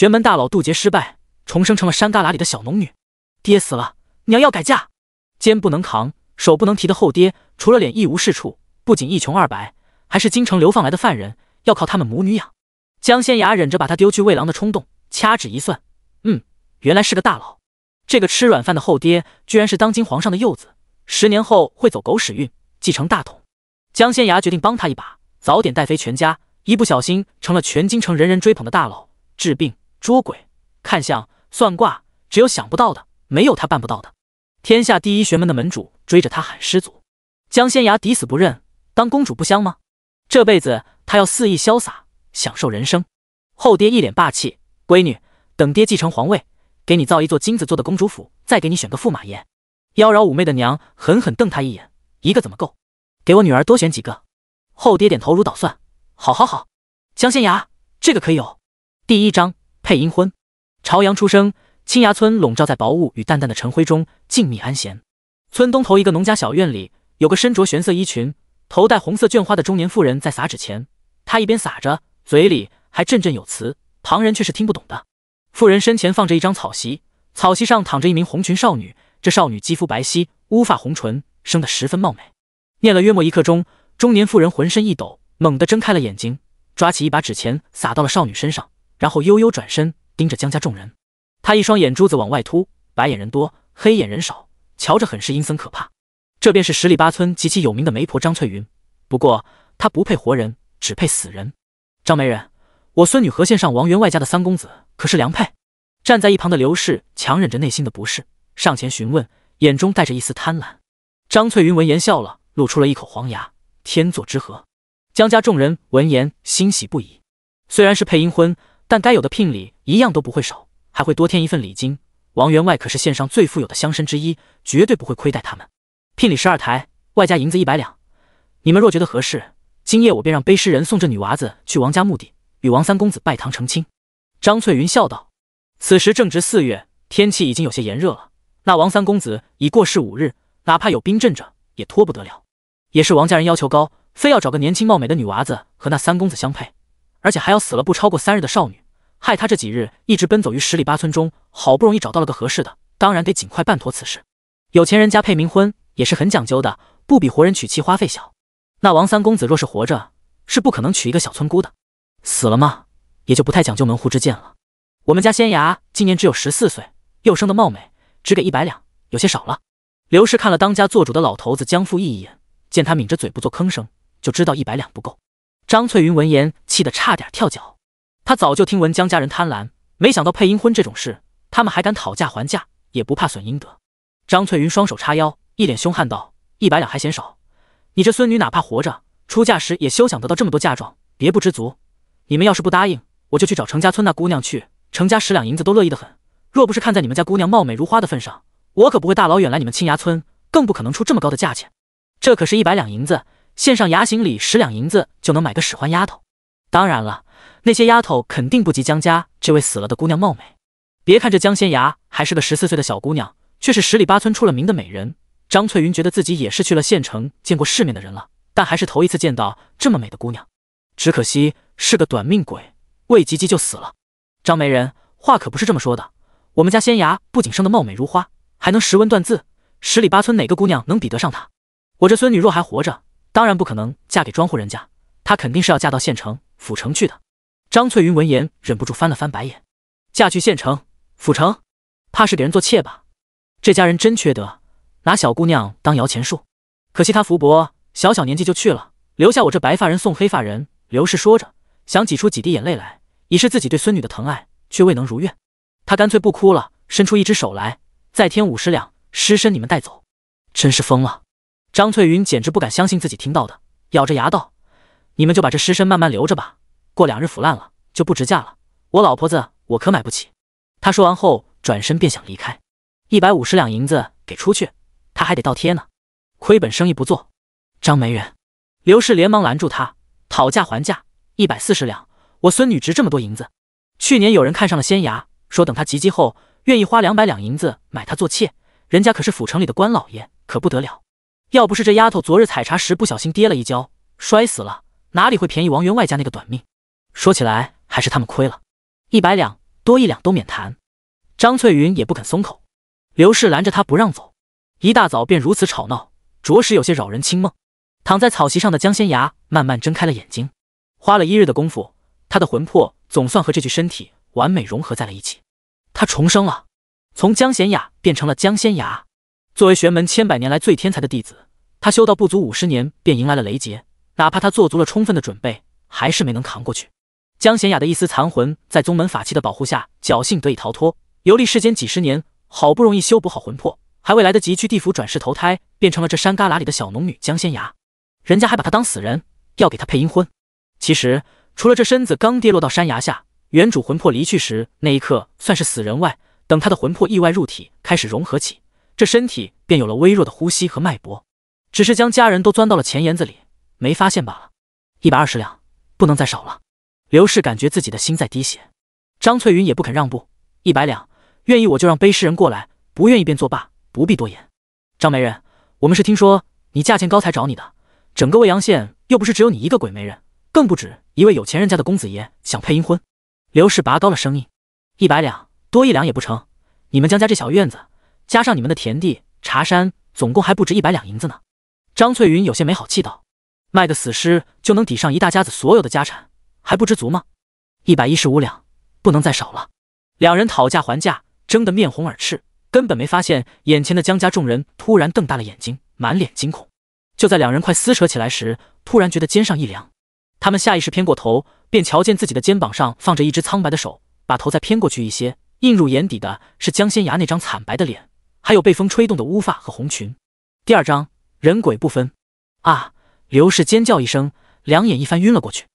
玄门大佬渡劫失败，重生成了山旮旯里的小农女。爹死了，娘要改嫁。肩不能扛，手不能提的后爹，除了脸一无是处，不仅一穷二白，还是京城流放来的犯人，要靠他们母女养。江仙雅忍着把他丢去喂狼的冲动，掐指一算，原来是个大佬。这个吃软饭的后爹，居然是当今皇上的幼子，10年后会走狗屎运，继承大统。江仙雅决定帮他一把，早点带飞全家，一不小心成了全京城人人追捧的大佬，治病、捉鬼、看相、算卦，只有想不到的，没有他办不到的。天下第一玄门的门主追着他喊师祖，江仙雅抵死不认，当公主不香吗？这辈子她要肆意潇洒，享受人生。后爹一脸霸气，闺女，等爹继承皇位，给你造一座金子做的公主府，再给你选个驸马爷。妖娆妩媚的娘狠狠瞪他一眼，一个怎么够？给我女儿多选几个。后爹点头如捣蒜，好。江仙雅，这个可以有。第1章配阴婚。朝阳初升，青崖村笼罩在薄雾与淡淡的晨辉中，静谧安闲。村东头一个农家小院里，有个身着玄色衣裙、头戴红色绢花的中年妇人在撒纸钱。她一边撒着，嘴里还振振有词，旁人却是听不懂的。妇人身前放着一张草席，草席上躺着一名红裙少女，这少女肌肤白皙，乌发红唇，生得十分貌美。念了约莫1刻钟，中年妇人浑身一抖，猛地睁开了眼睛，抓起一把纸钱撒到了少女身上，然后悠悠转身盯着江家众人。他一双眼珠子往外凸，白眼人多，黑眼人少，瞧着很是阴森可怕。这便是十里八村极其有名的媒婆张翠云，不过她不配活人，只配死人。张媒人，我孙女和县上王员外家的3公子可是良配？站在一旁的刘氏强忍着内心的不适，上前询问，眼中带着一丝贪婪。张翠云闻言笑了，露出了一口黄牙，天作之合。江家众人闻言欣喜不已。虽然是配阴婚，但该有的聘礼一样都不会少，还会多添一份礼金。王员外可是县上最富有的乡绅之一，绝对不会亏待他们。聘礼12台，外加银子100两。你们若觉得合适，今夜我便让背诗人送这女娃子去王家墓地，与王3公子拜堂成亲。张翠云笑道。此时正值4月，天气已经有些炎热了。那王3公子已过世5日，哪怕有冰镇着，也脱不得了。也是王家人要求高，非要找个年轻貌美的女娃子和那3公子相配，而且还要死了不超过3日的少女，害他这几日一直奔走于十里八村中，好不容易找到了个合适的，当然得尽快办妥此事。有钱人家配冥婚也是很讲究的，不比活人娶妻花费小。那王3公子若是活着，是不可能娶一个小村姑的，死了嘛，也就不太讲究门户之见了。我们家仙牙今年只有14岁，又生得貌美，只给100两，有些少了。刘氏看了当家做主的老头子江富义一眼，见他抿着嘴不做吭声，就知道100两不够。张翠云闻言气得差点跳脚。他早就听闻江家人贪婪，没想到配阴婚这种事，他们还敢讨价还价，也不怕损阴德。张翠云双手叉腰，一脸凶悍道：100两还嫌少？你这孙女哪怕活着，出嫁时也休想得到这么多嫁妆，别不知足。你们要是不答应，我就去找程家村那姑娘去，程家10两银子都乐意得很。若不是看在你们家姑娘貌美如花的份上，我可不会大老远来你们青崖村，更不可能出这么高的价钱。这可是100两银子，县上衙行里10两银子就能买个使唤丫头。当然了，那些丫头肯定不及江家这位死了的姑娘貌美。别看这江仙牙还是个14岁的小姑娘，却是十里八村出了名的美人。张翠云觉得自己也是去了县城见过世面的人了，但还是头一次见到这么美的姑娘。只可惜是个短命鬼，未及笄就死了。张媒人，话可不是这么说的。我们家仙牙不仅生得貌美如花，还能识文断字，十里八村哪个姑娘能比得上她？我这孙女若还活着，当然不可能嫁给庄户人家，她肯定是要嫁到县城、府城去的。张翠云闻言忍不住翻了翻白眼，嫁去县城、府城，怕是给人做妾吧？这家人真缺德，拿小姑娘当摇钱树。可惜她福薄，小小年纪就去了，留下我这白发人送黑发人。刘氏说着，想挤出几滴眼泪来，以示自己对孙女的疼爱，却未能如愿。他干脆不哭了，伸出一只手来，再添50两，尸身你们带走。真是疯了！张翠云简直不敢相信自己听到的，咬着牙道：你们就把这尸身慢慢留着吧，过2日腐烂了就不值价了。我老婆子我可买不起。他说完后转身便想离开。150两银子给出去，他还得倒贴呢，亏本生意不做。张媒人，刘氏连忙拦住他，讨价还价，140两，我孙女值这么多银子。去年有人看上了仙牙，说等他及笄后，愿意花200两银子买她做妾，人家可是府城里的官老爷，可不得了。要不是这丫头昨日采茶时不小心跌了一跤，摔死了，哪里会便宜王员外家那个短命？说起来还是他们亏了。100两多1两都免谈。张翠云也不肯松口，刘氏拦着他不让走，一大早便如此吵闹，着实有些扰人清梦。躺在草席上的江仙芽慢慢睁开了眼睛，花了1日的功夫，他的魂魄总算和这具身体完美融合在了一起。他重生了，从江贤雅变成了江仙芽。作为玄门千百年来最天才的弟子，他修道不足50年便迎来了雷劫，哪怕他做足了充分的准备，还是没能扛过去。江贤雅的一丝残魂在宗门法器的保护下侥幸得以逃脱，游历世间几十年，好不容易修补好魂魄，还未来得及去地府转世投胎，变成了这山旮旯里的小农女江仙芽。人家还把她当死人，要给她配阴婚。其实除了这身子刚跌落到山崖下，原主魂魄离去时那一刻算是死人外，等他的魂魄意外入体开始融合起，这身体便有了微弱的呼吸和脉搏，只是将家人都钻到了钱眼子里，没发现罢了。120两，不能再少了。刘氏感觉自己的心在滴血，张翠云也不肯让步，100两，愿意我就让背尸人过来，不愿意便作罢，不必多言。张媒人，我们是听说你价钱高才找你的，整个未阳县又不是只有你一个鬼媒人，更不止一位有钱人家的公子爷想配阴婚。刘氏拔高了声音，100两，多1两也不成。你们江家这小院子，加上你们的田地、茶山，总共还不止100两银子呢。张翠云有些没好气道：卖个死尸就能抵上一大家子所有的家产，还不知足吗？115两，不能再少了。两人讨价还价，争得面红耳赤，根本没发现眼前的江家众人突然瞪大了眼睛，满脸惊恐。就在两人快撕扯起来时，突然觉得肩上一凉，他们下意识偏过头，便瞧见自己的肩膀上放着一只苍白的手，把头再偏过去一些，映入眼底的是江仙芽那张惨白的脸，还有被风吹动的乌发和红裙。第2章，人鬼不分。啊！刘氏尖叫一声，两眼一翻晕了过去。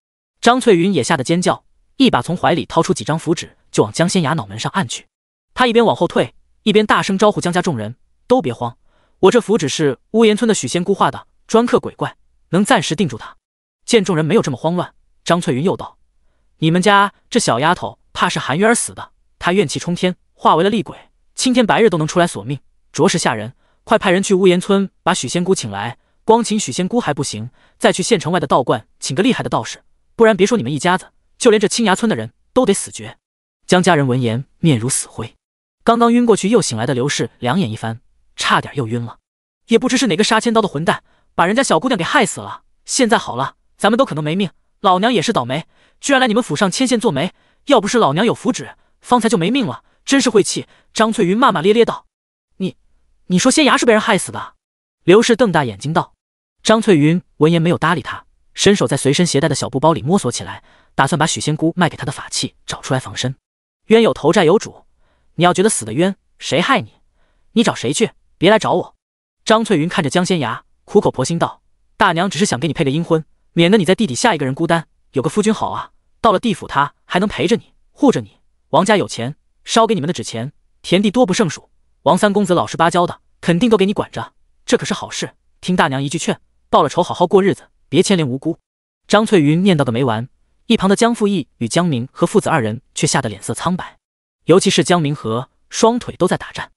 张翠云也吓得尖叫，一把从怀里掏出几张符纸，就往江仙芽脑门上按去。他一边往后退，一边大声招呼江家众人：都别慌，我这符纸是屋檐村的许仙姑画的，专克鬼怪，能暂时定住他。见众人没有这么慌乱，张翠云又道：你们家这小丫头怕是含冤而死的，她怨气冲天，化为了厉鬼，青天白日都能出来索命，着实吓人。快派人去屋檐村把许仙姑请来，光请许仙姑还不行，再去县城外的道观请个厉害的道士，不然别说你们一家子，就连这青崖村的人都得死绝。江家人闻言面如死灰，刚刚晕过去又醒来的刘氏两眼一翻，差点又晕了。也不知是哪个杀千刀的混蛋，把人家小姑娘给害死了，现在好了，咱们都可能没命，老娘也是倒霉，居然来你们府上牵线做媒，要不是老娘有符纸，方才就没命了，真是晦气。张翠云骂骂咧咧道：你说仙芽是被人害死的？刘氏瞪大眼睛道。张翠云闻言没有搭理他，伸手在随身携带的小布包里摸索起来，打算把许仙姑卖给他的法器找出来防身。冤有头债有主，你要觉得死的冤，谁害你，你找谁去，别来找我。张翠云看着江仙芽，苦口婆心道：大娘只是想给你配个阴婚，免得你在地底下一个人孤单，有个夫君好啊，到了地府他还能陪着你，护着你。王家有钱，烧给你们的纸钱，田地多不胜数，王三公子老实巴交的，肯定都给你管着，这可是好事，听大娘一句劝，报了仇好好过日子，别牵连无辜。张翠云念叨个没完，一旁的江复义与江明和父子二人却吓得脸色苍白，尤其是江明和双腿都在打颤。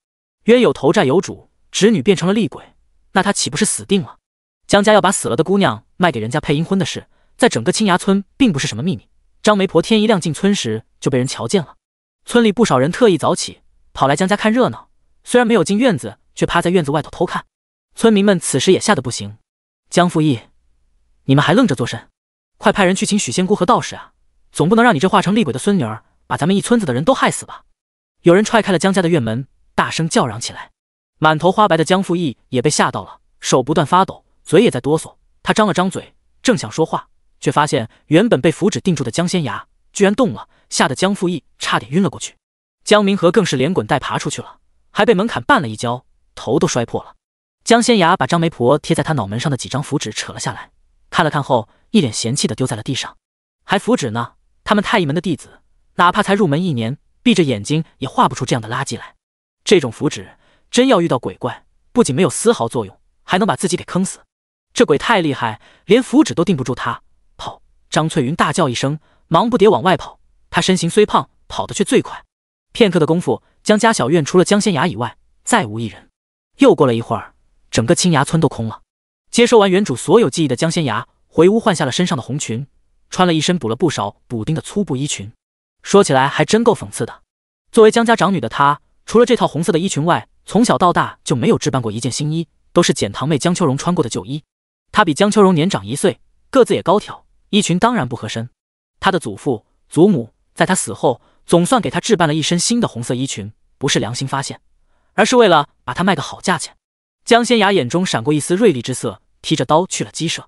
冤有头债有主，侄女变成了厉鬼，那他岂不是死定了？江家要把死了的姑娘卖给人家配阴婚的事，在整个青崖村并不是什么秘密。张媒婆天一亮进村时就被人瞧见了，村里不少人特意早起跑来江家看热闹，虽然没有进院子，却趴在院子外头偷看。村民们此时也吓得不行。江复义，你们还愣着做甚？快派人去请许仙姑和道士啊，总不能让你这化成厉鬼的孙女儿把咱们一村子的人都害死吧。有人踹开了江家的院门，大声叫嚷起来。满头花白的江复义也被吓到了，手不断发抖，嘴也在哆嗦。他张了张嘴，正想说话，却发现原本被符纸定住的江仙芽居然动了，吓得江复义差点晕了过去。江明和更是连滚带爬出去了，还被门槛绊了一跤，头都摔破了。江仙芽把张媒婆贴在他脑门上的几张符纸扯了下来，看了看后，一脸嫌弃地丢在了地上。还符纸呢？他们太医门的弟子，哪怕才入门1年，闭着眼睛也画不出这样的垃圾来。这种符纸真要遇到鬼怪，不仅没有丝毫作用，还能把自己给坑死。这鬼太厉害，连符纸都定不住他。跑！张翠云大叫一声，忙不迭往外跑。他身形虽胖，跑得却最快。片刻的功夫，江家小院除了江仙芽以外，再无一人。又过了一会儿，整个青崖村都空了。接收完原主所有记忆的江仙芽回屋换下了身上的红裙，穿了一身补了不少补丁的粗布衣裙。说起来还真够讽刺的，作为江家长女的她，除了这套红色的衣裙外，从小到大就没有置办过一件新衣，都是简堂妹江秋荣穿过的旧衣。她比江秋荣年长1岁，个子也高挑，衣裙当然不合身。她的祖父、祖母在她死后，总算给她置办了一身新的红色衣裙，不是良心发现，而是为了把她卖个好价钱。江仙雅眼中闪过一丝锐利之色，提着刀去了鸡舍。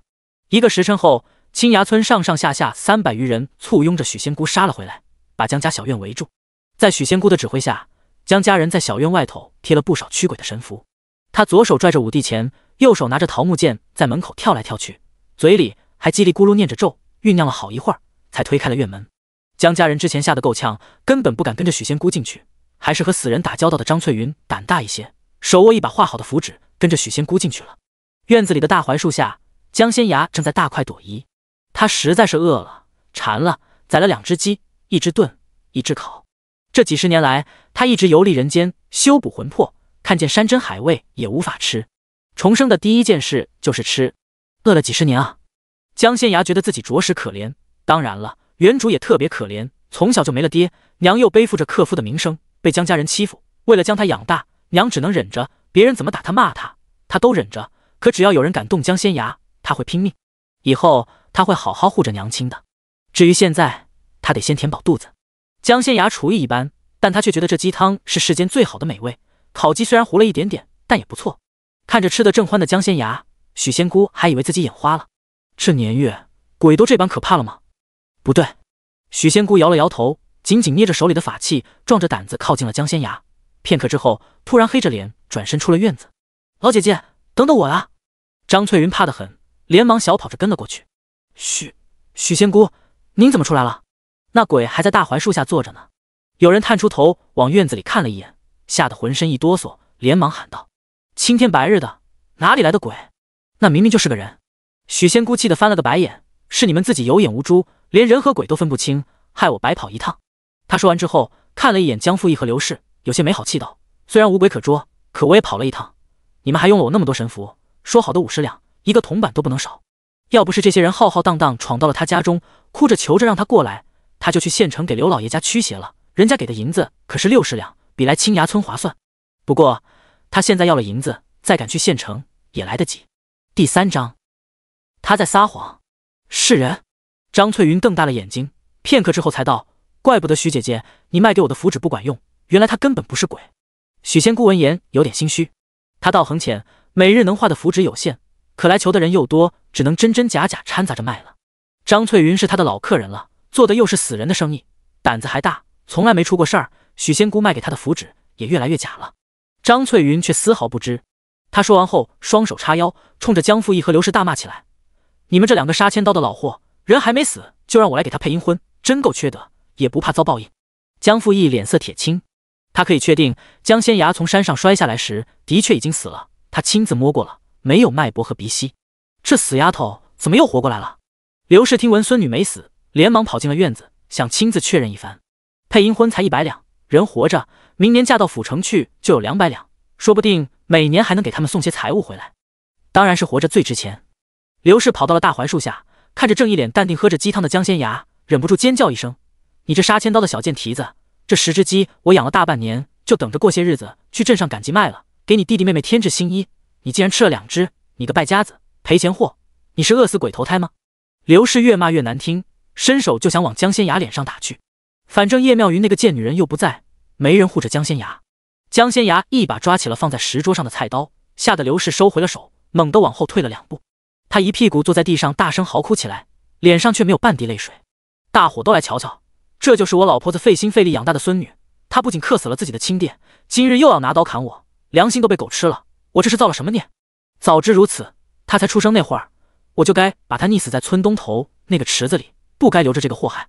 1个时辰后，青崖村上上下下300余人簇拥着许仙姑杀了回来，把江家小院围住。在许仙姑的指挥下，江家人在小院外头贴了不少驱鬼的神符。他左手拽着5帝钱，右手拿着桃木剑，在门口跳来跳去，嘴里还叽里咕噜念着咒，酝酿了好一会儿，才推开了院门。江家人之前吓得够呛，根本不敢跟着许仙姑进去，还是和死人打交道的张翠云胆大一些，手握一把画好的符纸，跟着许仙姑进去了。院子里的大槐树下，江仙牙正在大快朵颐。他实在是饿了，馋了，宰了2只鸡，1只炖，1只烤。这几10年来，他一直游历人间，修补魂魄，看见山珍海味也无法吃。重生的第一件事就是吃。饿了几10年啊！江仙牙觉得自己着实可怜，当然了，原主也特别可怜，从小就没了爹，娘又背负着克夫的名声，被江家人欺负，为了将他养大，娘只能忍着，别人怎么打他骂他，他都忍着。可只要有人敢动江仙牙，他会拼命。以后他会好好护着娘亲的。至于现在，他得先填饱肚子。江仙牙厨艺一般，但他却觉得这鸡汤是世间最好的美味。烤鸡虽然糊了一点点，但也不错。看着吃得正欢的江仙牙，许仙姑还以为自己眼花了。这年月，鬼都这般可怕了吗？不对。许仙姑摇了摇头，紧紧捏着手里的法器，壮着胆子靠近了江仙牙。片刻之后，突然黑着脸转身出了院子。老姐姐，等等我啊！张翠云怕得很，连忙小跑着跟了过去。许仙姑，您怎么出来了？那鬼还在大槐树下坐着呢。有人探出头往院子里看了一眼，吓得浑身一哆嗦，连忙喊道：青天白日的，哪里来的鬼？那明明就是个人！许仙姑气得翻了个白眼，是你们自己有眼无珠，连人和鬼都分不清，害我白跑一趟。他说完之后，看了一眼江父义和刘氏，有些没好气道：虽然无鬼可捉，可我也跑了一趟，你们还用了我那么多神符，说好的50两，一个铜板都不能少。要不是这些人浩浩荡荡闯到了他家中，哭着求着让他过来，他就去县城给刘老爷家驱邪了。人家给的银子可是60两，比来青崖村划算。不过他现在要了银子，再赶去县城也来得及。第3章，他在撒谎。是人。张翠云瞪大了眼睛，片刻之后才道：怪不得许姐姐，你卖给我的符纸不管用，原来他根本不是鬼。许仙姑闻言有点心虚，他道行浅，每日能画的符纸有限，可来求的人又多，只能真真假假掺杂着卖了。张翠云是他的老客人了，做的又是死人的生意，胆子还大，从来没出过事儿。许仙姑卖给他的符纸也越来越假了。张翠云却丝毫不知。他说完后，双手叉腰，冲着江父义和刘氏大骂起来：你们这2个杀千刀的老货，人还没死就让我来给他配阴婚，真够缺德，也不怕遭报应。江父义脸色铁青，他可以确定江仙牙从山上摔下来时的确已经死了，他亲自摸过了，没有脉搏和鼻息。这死丫头怎么又活过来了？刘氏听闻孙女没死，连忙跑进了院子，想亲自确认一番。配阴婚才100两，人活着，明年嫁到府城去就有200两，说不定每年还能给他们送些财物回来。当然是活着最值钱。刘氏跑到了大槐树下，看着正一脸淡定喝着鸡汤的江仙牙，忍不住尖叫一声：你这杀千刀的小贱蹄子，这10只鸡我养了大半年，就等着过些日子去镇上赶集卖了，给你弟弟妹妹添置新衣，你竟然吃了2只，你个败家子，赔钱货，你是饿死鬼投胎吗？刘氏越骂越难听，伸手就想往江仙牙脸上打去。反正叶妙云那个贱女人又不在，没人护着江仙牙。江仙牙一把抓起了放在石桌上的菜刀，吓得刘氏收回了手，猛地往后退了2步。他一屁股坐在地上，大声嚎哭起来，脸上却没有半滴泪水。大伙都来瞧瞧，这就是我老婆子费心费力养大的孙女，她不仅克死了自己的亲爹，今日又要拿刀砍我，良心都被狗吃了，我这是造了什么孽？早知如此，她才出生那会儿，我就该把她溺死在村东头那个池子里，不该留着这个祸害。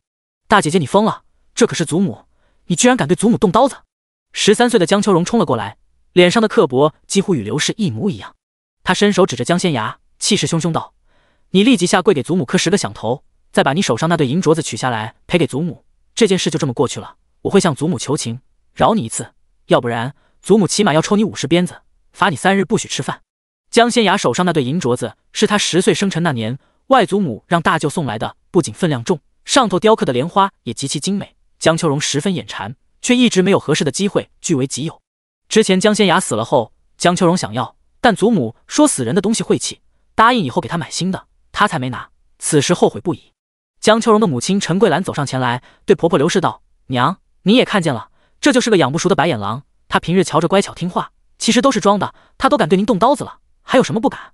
大姐姐你疯了，这可是祖母，你居然敢对祖母动刀子！13岁的江秋荣冲了过来，脸上的刻薄几乎与刘氏一模一样。他伸手指着江仙牙，气势汹汹道：你立即下跪给祖母磕10个响头，再把你手上那对银镯子取下来赔给祖母，这件事就这么过去了。我会向祖母求情，饶你一次，要不然祖母起码要抽你50鞭子，罚你3日不许吃饭。江仙牙手上那对银镯子是他10岁生辰那年外祖母让大舅送来的，不仅分量重，上头雕刻的莲花也极其精美。江秋荣十分眼馋，却一直没有合适的机会据为己有。之前江仙雅死了后，江秋荣想要，但祖母说死人的东西晦气，答应以后给他买新的，他才没拿，此时后悔不已。江秋荣的母亲陈桂兰走上前来，对婆婆刘氏道：“娘，你也看见了，这就是个养不熟的白眼狼。他平日瞧着乖巧听话，其实都是装的，他都敢对您动刀子了，还有什么不敢？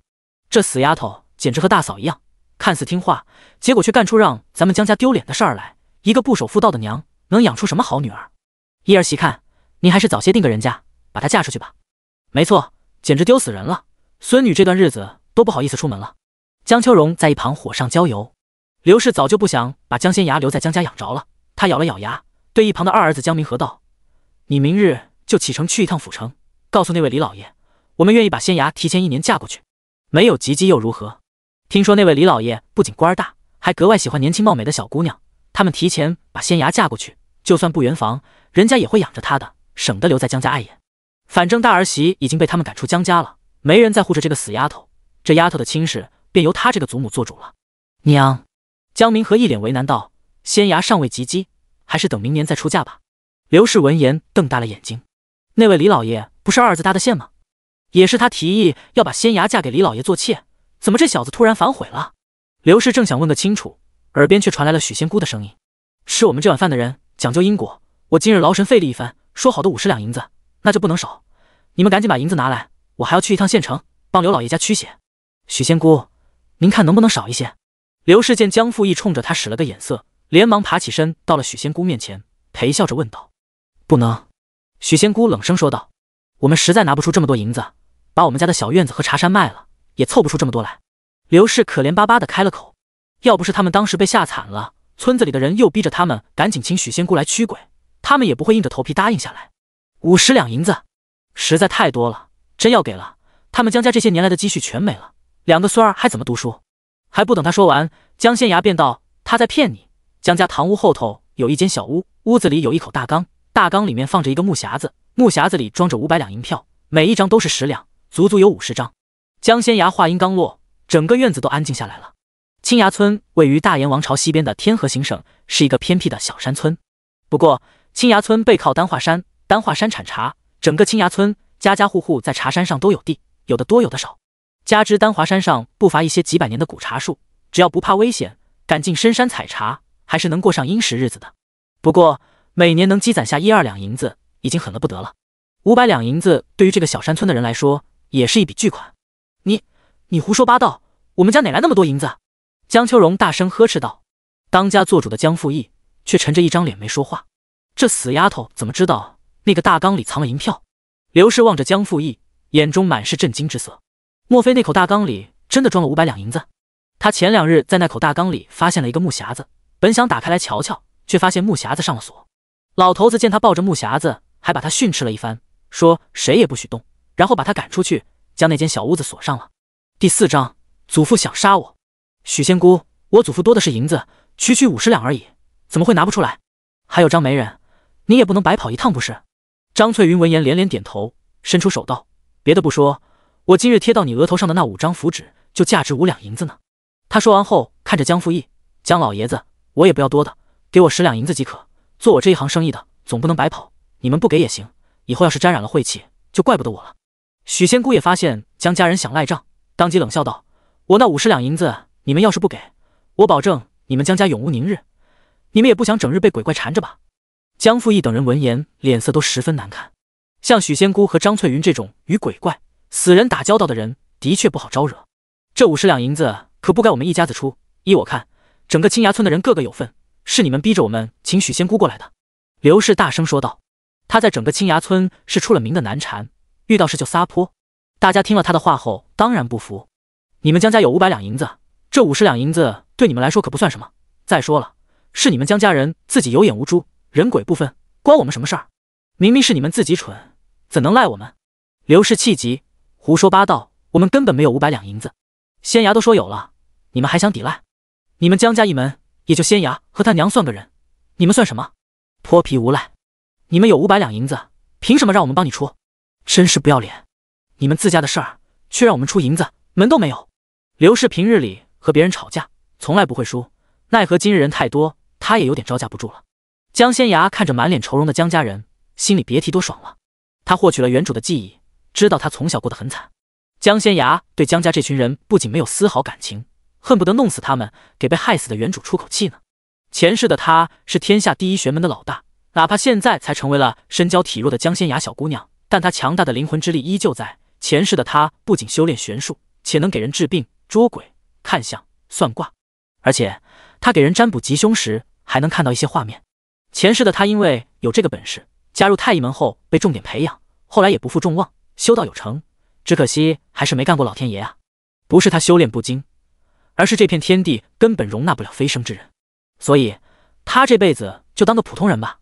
这死丫头简直和大嫂一样，看似听话，结果却干出让咱们江家丢脸的事儿来。一个不守妇道的娘，能养出什么好女儿？一儿媳看，您还是早些定个人家，把她嫁出去吧。”“没错，简直丢死人了，孙女这段日子都不好意思出门了。”江秋荣在一旁火上浇油。刘氏早就不想把江仙雅留在江家养着了，她咬了咬牙，对一旁的二儿子江明和道：“你明日就启程去一趟府城，告诉那位李老爷，我们愿意把仙雅提前1年嫁过去，没有及笄又如何？听说那位李老爷不仅官大，还格外喜欢年轻貌美的小姑娘，他们提前把仙雅嫁过去，就算不圆房，人家也会养着她的，省得留在江家碍眼。反正大儿媳已经被他们赶出江家了，没人再护着这个死丫头，这丫头的亲事便由她这个祖母做主了。”“娘。”江明和一脸为难道：“仙芽尚未及笄，还是等明年再出嫁吧。”刘氏闻言瞪大了眼睛：“那位李老爷不是二儿子搭的线吗？也是他提议要把仙芽嫁给李老爷做妾，怎么这小子突然反悔了？”刘氏正想问个清楚，耳边却传来了许仙姑的声音：“吃我们这碗饭的人讲究因果，我今日劳神费力一番，说好的50两银子，那就不能少。你们赶紧把银子拿来，我还要去一趟县城，帮刘老爷家驱邪。许仙姑，您看能不能少一些？”刘氏见江父义冲着他使了个眼色，连忙爬起身到了许仙姑面前，陪笑着问道：“不能。”许仙姑冷声说道：“我们实在拿不出这么多银子，把我们家的小院子和茶山卖了，也凑不出这么多来。”刘氏可怜巴巴的开了口：“要不是他们当时被吓惨了，村子里的人又逼着他们赶紧请许仙姑来驱鬼，他们也不会硬着头皮答应下来。50两银子实在太多了，真要给了，他们江家这些年来的积蓄全没了，2个孙儿还怎么读书？”还不等他说完，江仙芽便道：“他在骗你。江家堂屋后头有一间小屋，屋子里有一口大缸，大缸里面放着一个木匣子，木匣子里装着500两银票，每一张都是10两，足足有50张。”江仙芽话音刚落，整个院子都安静下来了。青崖村位于大燕王朝西边的天河行省，是一个偏僻的小山村。不过青崖村背靠丹化山，丹化山产茶，整个青崖村家家户户在茶山上都有地，有的多有的少。加之丹华山上不乏一些几百年的古茶树，只要不怕危险，敢进深山采茶，还是能过上殷实日子的。不过每年能积攒下1-2两银子，已经很了不得了。500两银子对于这个小山村的人来说，也是一笔巨款。你胡说八道！我们家哪来那么多银子？江秋荣大声呵斥道。当家做主的江父义却沉着一张脸没说话。这死丫头怎么知道那个大缸里藏了银票？刘氏望着江父义，眼中满是震惊之色。莫非那口大缸里真的装了500两银子？他前2日在那口大缸里发现了一个木匣子，本想打开来瞧瞧，却发现木匣子上了锁。老头子见他抱着木匣子，还把他训斥了一番，说谁也不许动，然后把他赶出去，将那间小屋子锁上了。第4章，祖父想杀我。许仙姑，我祖父多的是银子，区区50两而已，怎么会拿不出来？还有张媒人，你也不能白跑一趟不是？张翠云闻言连连点头，伸出手道：“别的不说，我今日贴到你额头上的那5张符纸，就价值5两银子呢。”他说完后，看着江父义：“江老爷子，我也不要多的，给我10两银子即可。做我这一行生意的，总不能白跑，你们不给也行。以后要是沾染了晦气，就怪不得我了。”许仙姑也发现江家人想赖账，当即冷笑道：“我那50两银子，你们要是不给，我保证你们江家永无宁日。你们也不想整日被鬼怪缠着吧？”江父义等人闻言，脸色都十分难看。像许仙姑和张翠云这种与鬼怪、死人打交道的人，的确不好招惹。这50两银子可不该我们一家子出，依我看，整个青崖村的人个个有份，是你们逼着我们请许仙姑过来的。”刘氏大声说道。他在整个青崖村是出了名的难缠，遇到事就撒泼。大家听了他的话后，当然不服。你们江家有500两银子，这50两银子对你们来说可不算什么。再说了，是你们江家人自己有眼无珠，人鬼不分，关我们什么事儿？明明是你们自己蠢，怎能赖我们？刘氏气急，胡说八道，我们根本没有500两银子。仙牙都说有了，你们还想抵赖？你们江家一门也就仙牙和他娘算个人，你们算什么？泼皮无赖！你们有500两银子，凭什么让我们帮你出？真是不要脸！你们自家的事儿却让我们出银子，门都没有。刘氏平日里和别人吵架从来不会输，奈何今日人太多，他也有点招架不住了。江仙牙看着满脸愁容的江家人，心里别提多爽了。他获取了原主的记忆，知道他从小过得很惨。江仙牙对江家这群人不仅没有丝毫感情，恨不得弄死他们，给被害死的原主出口气呢。前世的他是天下第一玄门的老大，哪怕现在才成为了身娇体弱的江仙牙小姑娘，但他强大的灵魂之力依旧在。前世的他不仅修炼玄术，且能给人治病、捉鬼、看相、算卦，而且他给人占卜吉凶时还能看到一些画面。前世的他因为有这个本事，加入太乙门后被重点培养，后来也不负众望，修道有成。只可惜还是没干过老天爷啊！不是他修炼不精，而是这片天地根本容纳不了飞升之人，所以他这辈子就当个普通人吧。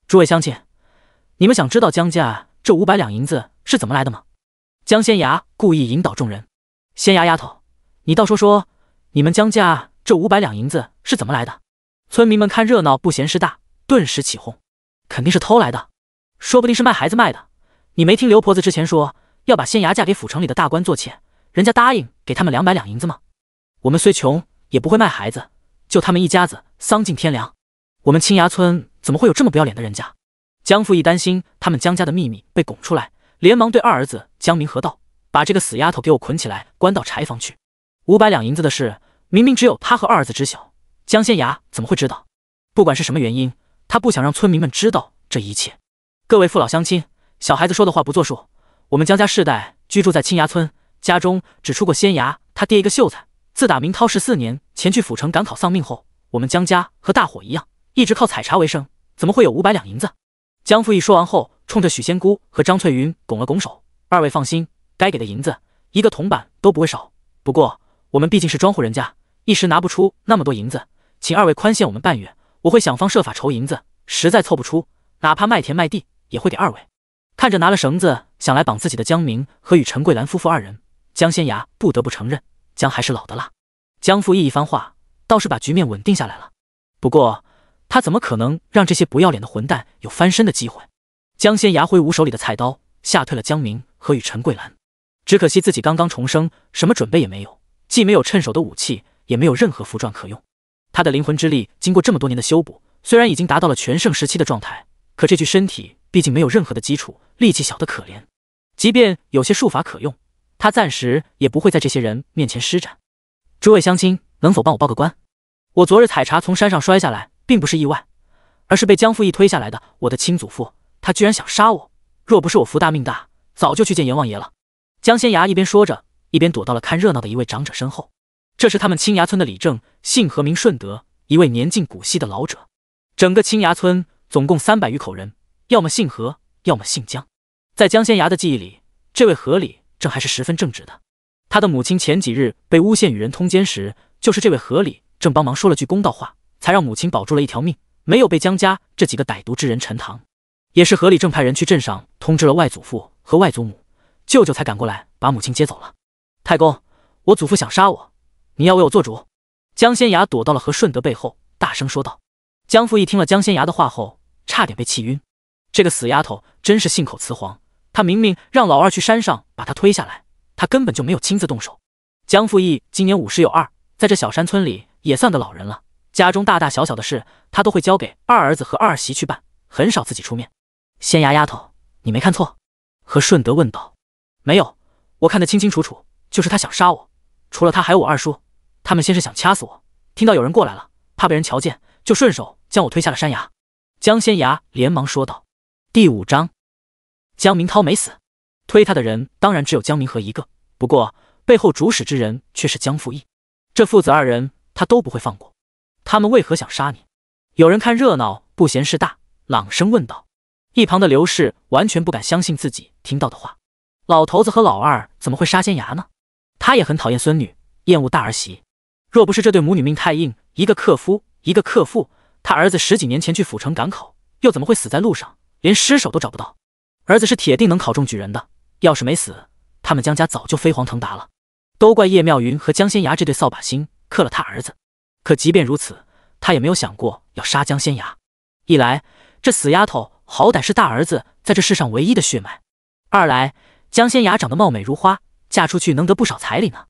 诸位乡亲，你们想知道江家这500两银子是怎么来的吗？江仙牙故意引导众人：“仙牙丫头，你倒说说，你们江家这500两银子是怎么来的？”村民们看热闹不嫌事大，顿时起哄：“肯定是偷来的，说不定是卖孩子卖的。你没听刘婆子之前说要把仙牙嫁给府城里的大官做妾，人家答应给他们200两银子吗？我们虽穷，也不会卖孩子，就他们一家子丧尽天良。我们青崖村怎么会有这么不要脸的人家？”江父一担心他们江家的秘密被拱出来，连忙对二儿子江明和道：“把这个死丫头给我捆起来，关到柴房去。500两银子的事，明明只有他和二儿子知晓，江仙牙怎么会知道？不管是什么原因，他不想让村民们知道这一切。各位父老乡亲，小孩子说的话不作数。我们江家世代居住在青崖村，家中只出过仙牙他爹一个秀才。自打明涛14年前去府城赶考丧命后，我们江家和大伙一样，一直靠采茶为生，怎么会有500两银子？”江父义说完后，冲着许仙姑和张翠云拱了拱手：“二位放心，该给的银子一个铜板都不会少。不过我们毕竟是庄户人家，一时拿不出那么多银子，请二位宽限我们半月，我会想方设法筹银子，实在凑不出，哪怕卖田卖地也会给二位。”看着拿了绳子想来绑自己的江明和与陈桂兰夫妇二人，江仙牙不得不承认，姜还是老的辣。江父义一番话倒是把局面稳定下来了，不过他怎么可能让这些不要脸的混蛋有翻身的机会？江仙牙挥舞手里的菜刀，吓退了江明和与陈桂兰。只可惜自己刚刚重生，什么准备也没有，既没有趁手的武器，也没有任何符篆可用。他的灵魂之力经过这么多年的修补，虽然已经达到了全盛时期的状态，可这具身体毕竟没有任何的基础，力气小得可怜。即便有些术法可用，他暂时也不会在这些人面前施展。诸位乡亲，能否帮我报个官？我昨日采茶从山上摔下来，并不是意外，而是被江父义推下来的。我的亲祖父，他居然想杀我，若不是我福大命大，早就去见阎王爷了。江仙牙一边说着，一边躲到了看热闹的一位长者身后。这是他们青崖村的李正，姓何名顺德，一位年近古稀的老者。整个青崖村总共300余口人，要么姓何，要么姓江。在江仙牙的记忆里，这位何李正还是十分正直的。他的母亲前几日被诬陷与人通奸时，就是这位何李正帮忙说了句公道话，才让母亲保住了一条命，没有被江家这几个歹毒之人沉塘。也是何李正派人去镇上通知了外祖父和外祖母，舅舅才赶过来把母亲接走了。太公，我祖父想杀我，你要为我做主。江仙牙躲到了何顺德背后，大声说道。江父义听了江仙牙的话后，差点被气晕。这个死丫头真是信口雌黄，他明明让老二去山上把他推下来，他根本就没有亲自动手。江父义今年50有2，在这小山村里也算个老人了，家中大大小小的事他都会交给二儿子和二儿媳去办，很少自己出面。仙牙丫头，你没看错？何顺德问道。没有，我看得清清楚楚，就是他想杀我，除了他还有我二叔，他们先是想掐死我，听到有人过来了，怕被人瞧见，就顺手将我推下了山崖。江仙牙连忙说道。第5章，江明涛没死，推他的人当然只有江明和一个，不过背后主使之人却是江父义。这父子2人他都不会放过。他们为何想杀你？有人看热闹不嫌事大，朗声问道。一旁的刘氏完全不敢相信自己听到的话，老头子和老二怎么会杀仙牙呢？他也很讨厌孙女，厌恶大儿媳。若不是这对母女命太硬，一个克夫一个克父，他儿子10几年前去府城赶考，又怎么会死在路上，连尸首都找不到？儿子是铁定能考中举人的，要是没死，他们江家早就飞黄腾达了。都怪叶妙云和江仙牙这对扫把星克了他儿子。可即便如此，他也没有想过要杀江仙牙。一来，这死丫头好歹是大儿子在这世上唯一的血脉；二来，江仙牙长得貌美如花，嫁出去能得不少彩礼呢。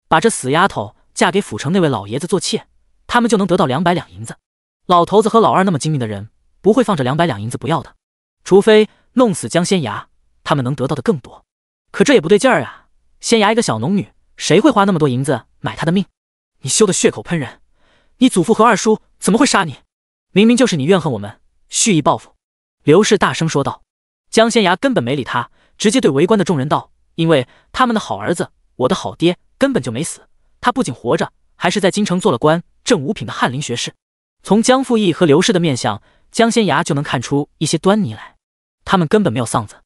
把这死丫头嫁给府城那位老爷子做妾，他们就能得到200两银子。老头子和老二那么精明的人，不会放着200两银子不要的，除非弄死江仙芽，他们能得到的更多。可这也不对劲儿啊！仙芽一个小农女，谁会花那么多银子买她的命？你休得血口喷人！你祖父和二叔怎么会杀你？明明就是你怨恨我们，蓄意报复。刘氏大声说道。江仙芽根本没理他，直接对围观的众人道：因为他们的好儿子，我的好爹根本就没死，他不仅活着，还是在京城做了官，正五品的翰林学士。从江父义和刘氏的面相，江仙芽就能看出一些端倪来。他们根本没有丧子，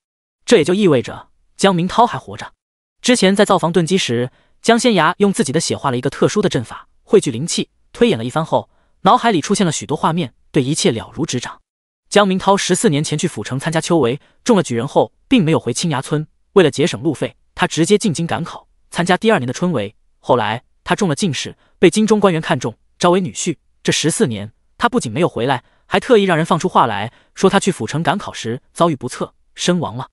这也就意味着江明涛还活着。之前在造房炖鸡时，江仙芽用自己的血画了一个特殊的阵法，汇聚灵气，推演了一番后，脑海里出现了许多画面，对一切了如指掌。江明涛14年前去府城参加秋闱，中了举人后，并没有回青崖村。为了节省路费，他直接进京赶考，参加第2年的春闱。后来他中了进士，被京中官员看中，招为女婿。这14年，他不仅没有回来，还特意让人放出话来说他去府城赶考时遭遇不测，身亡了。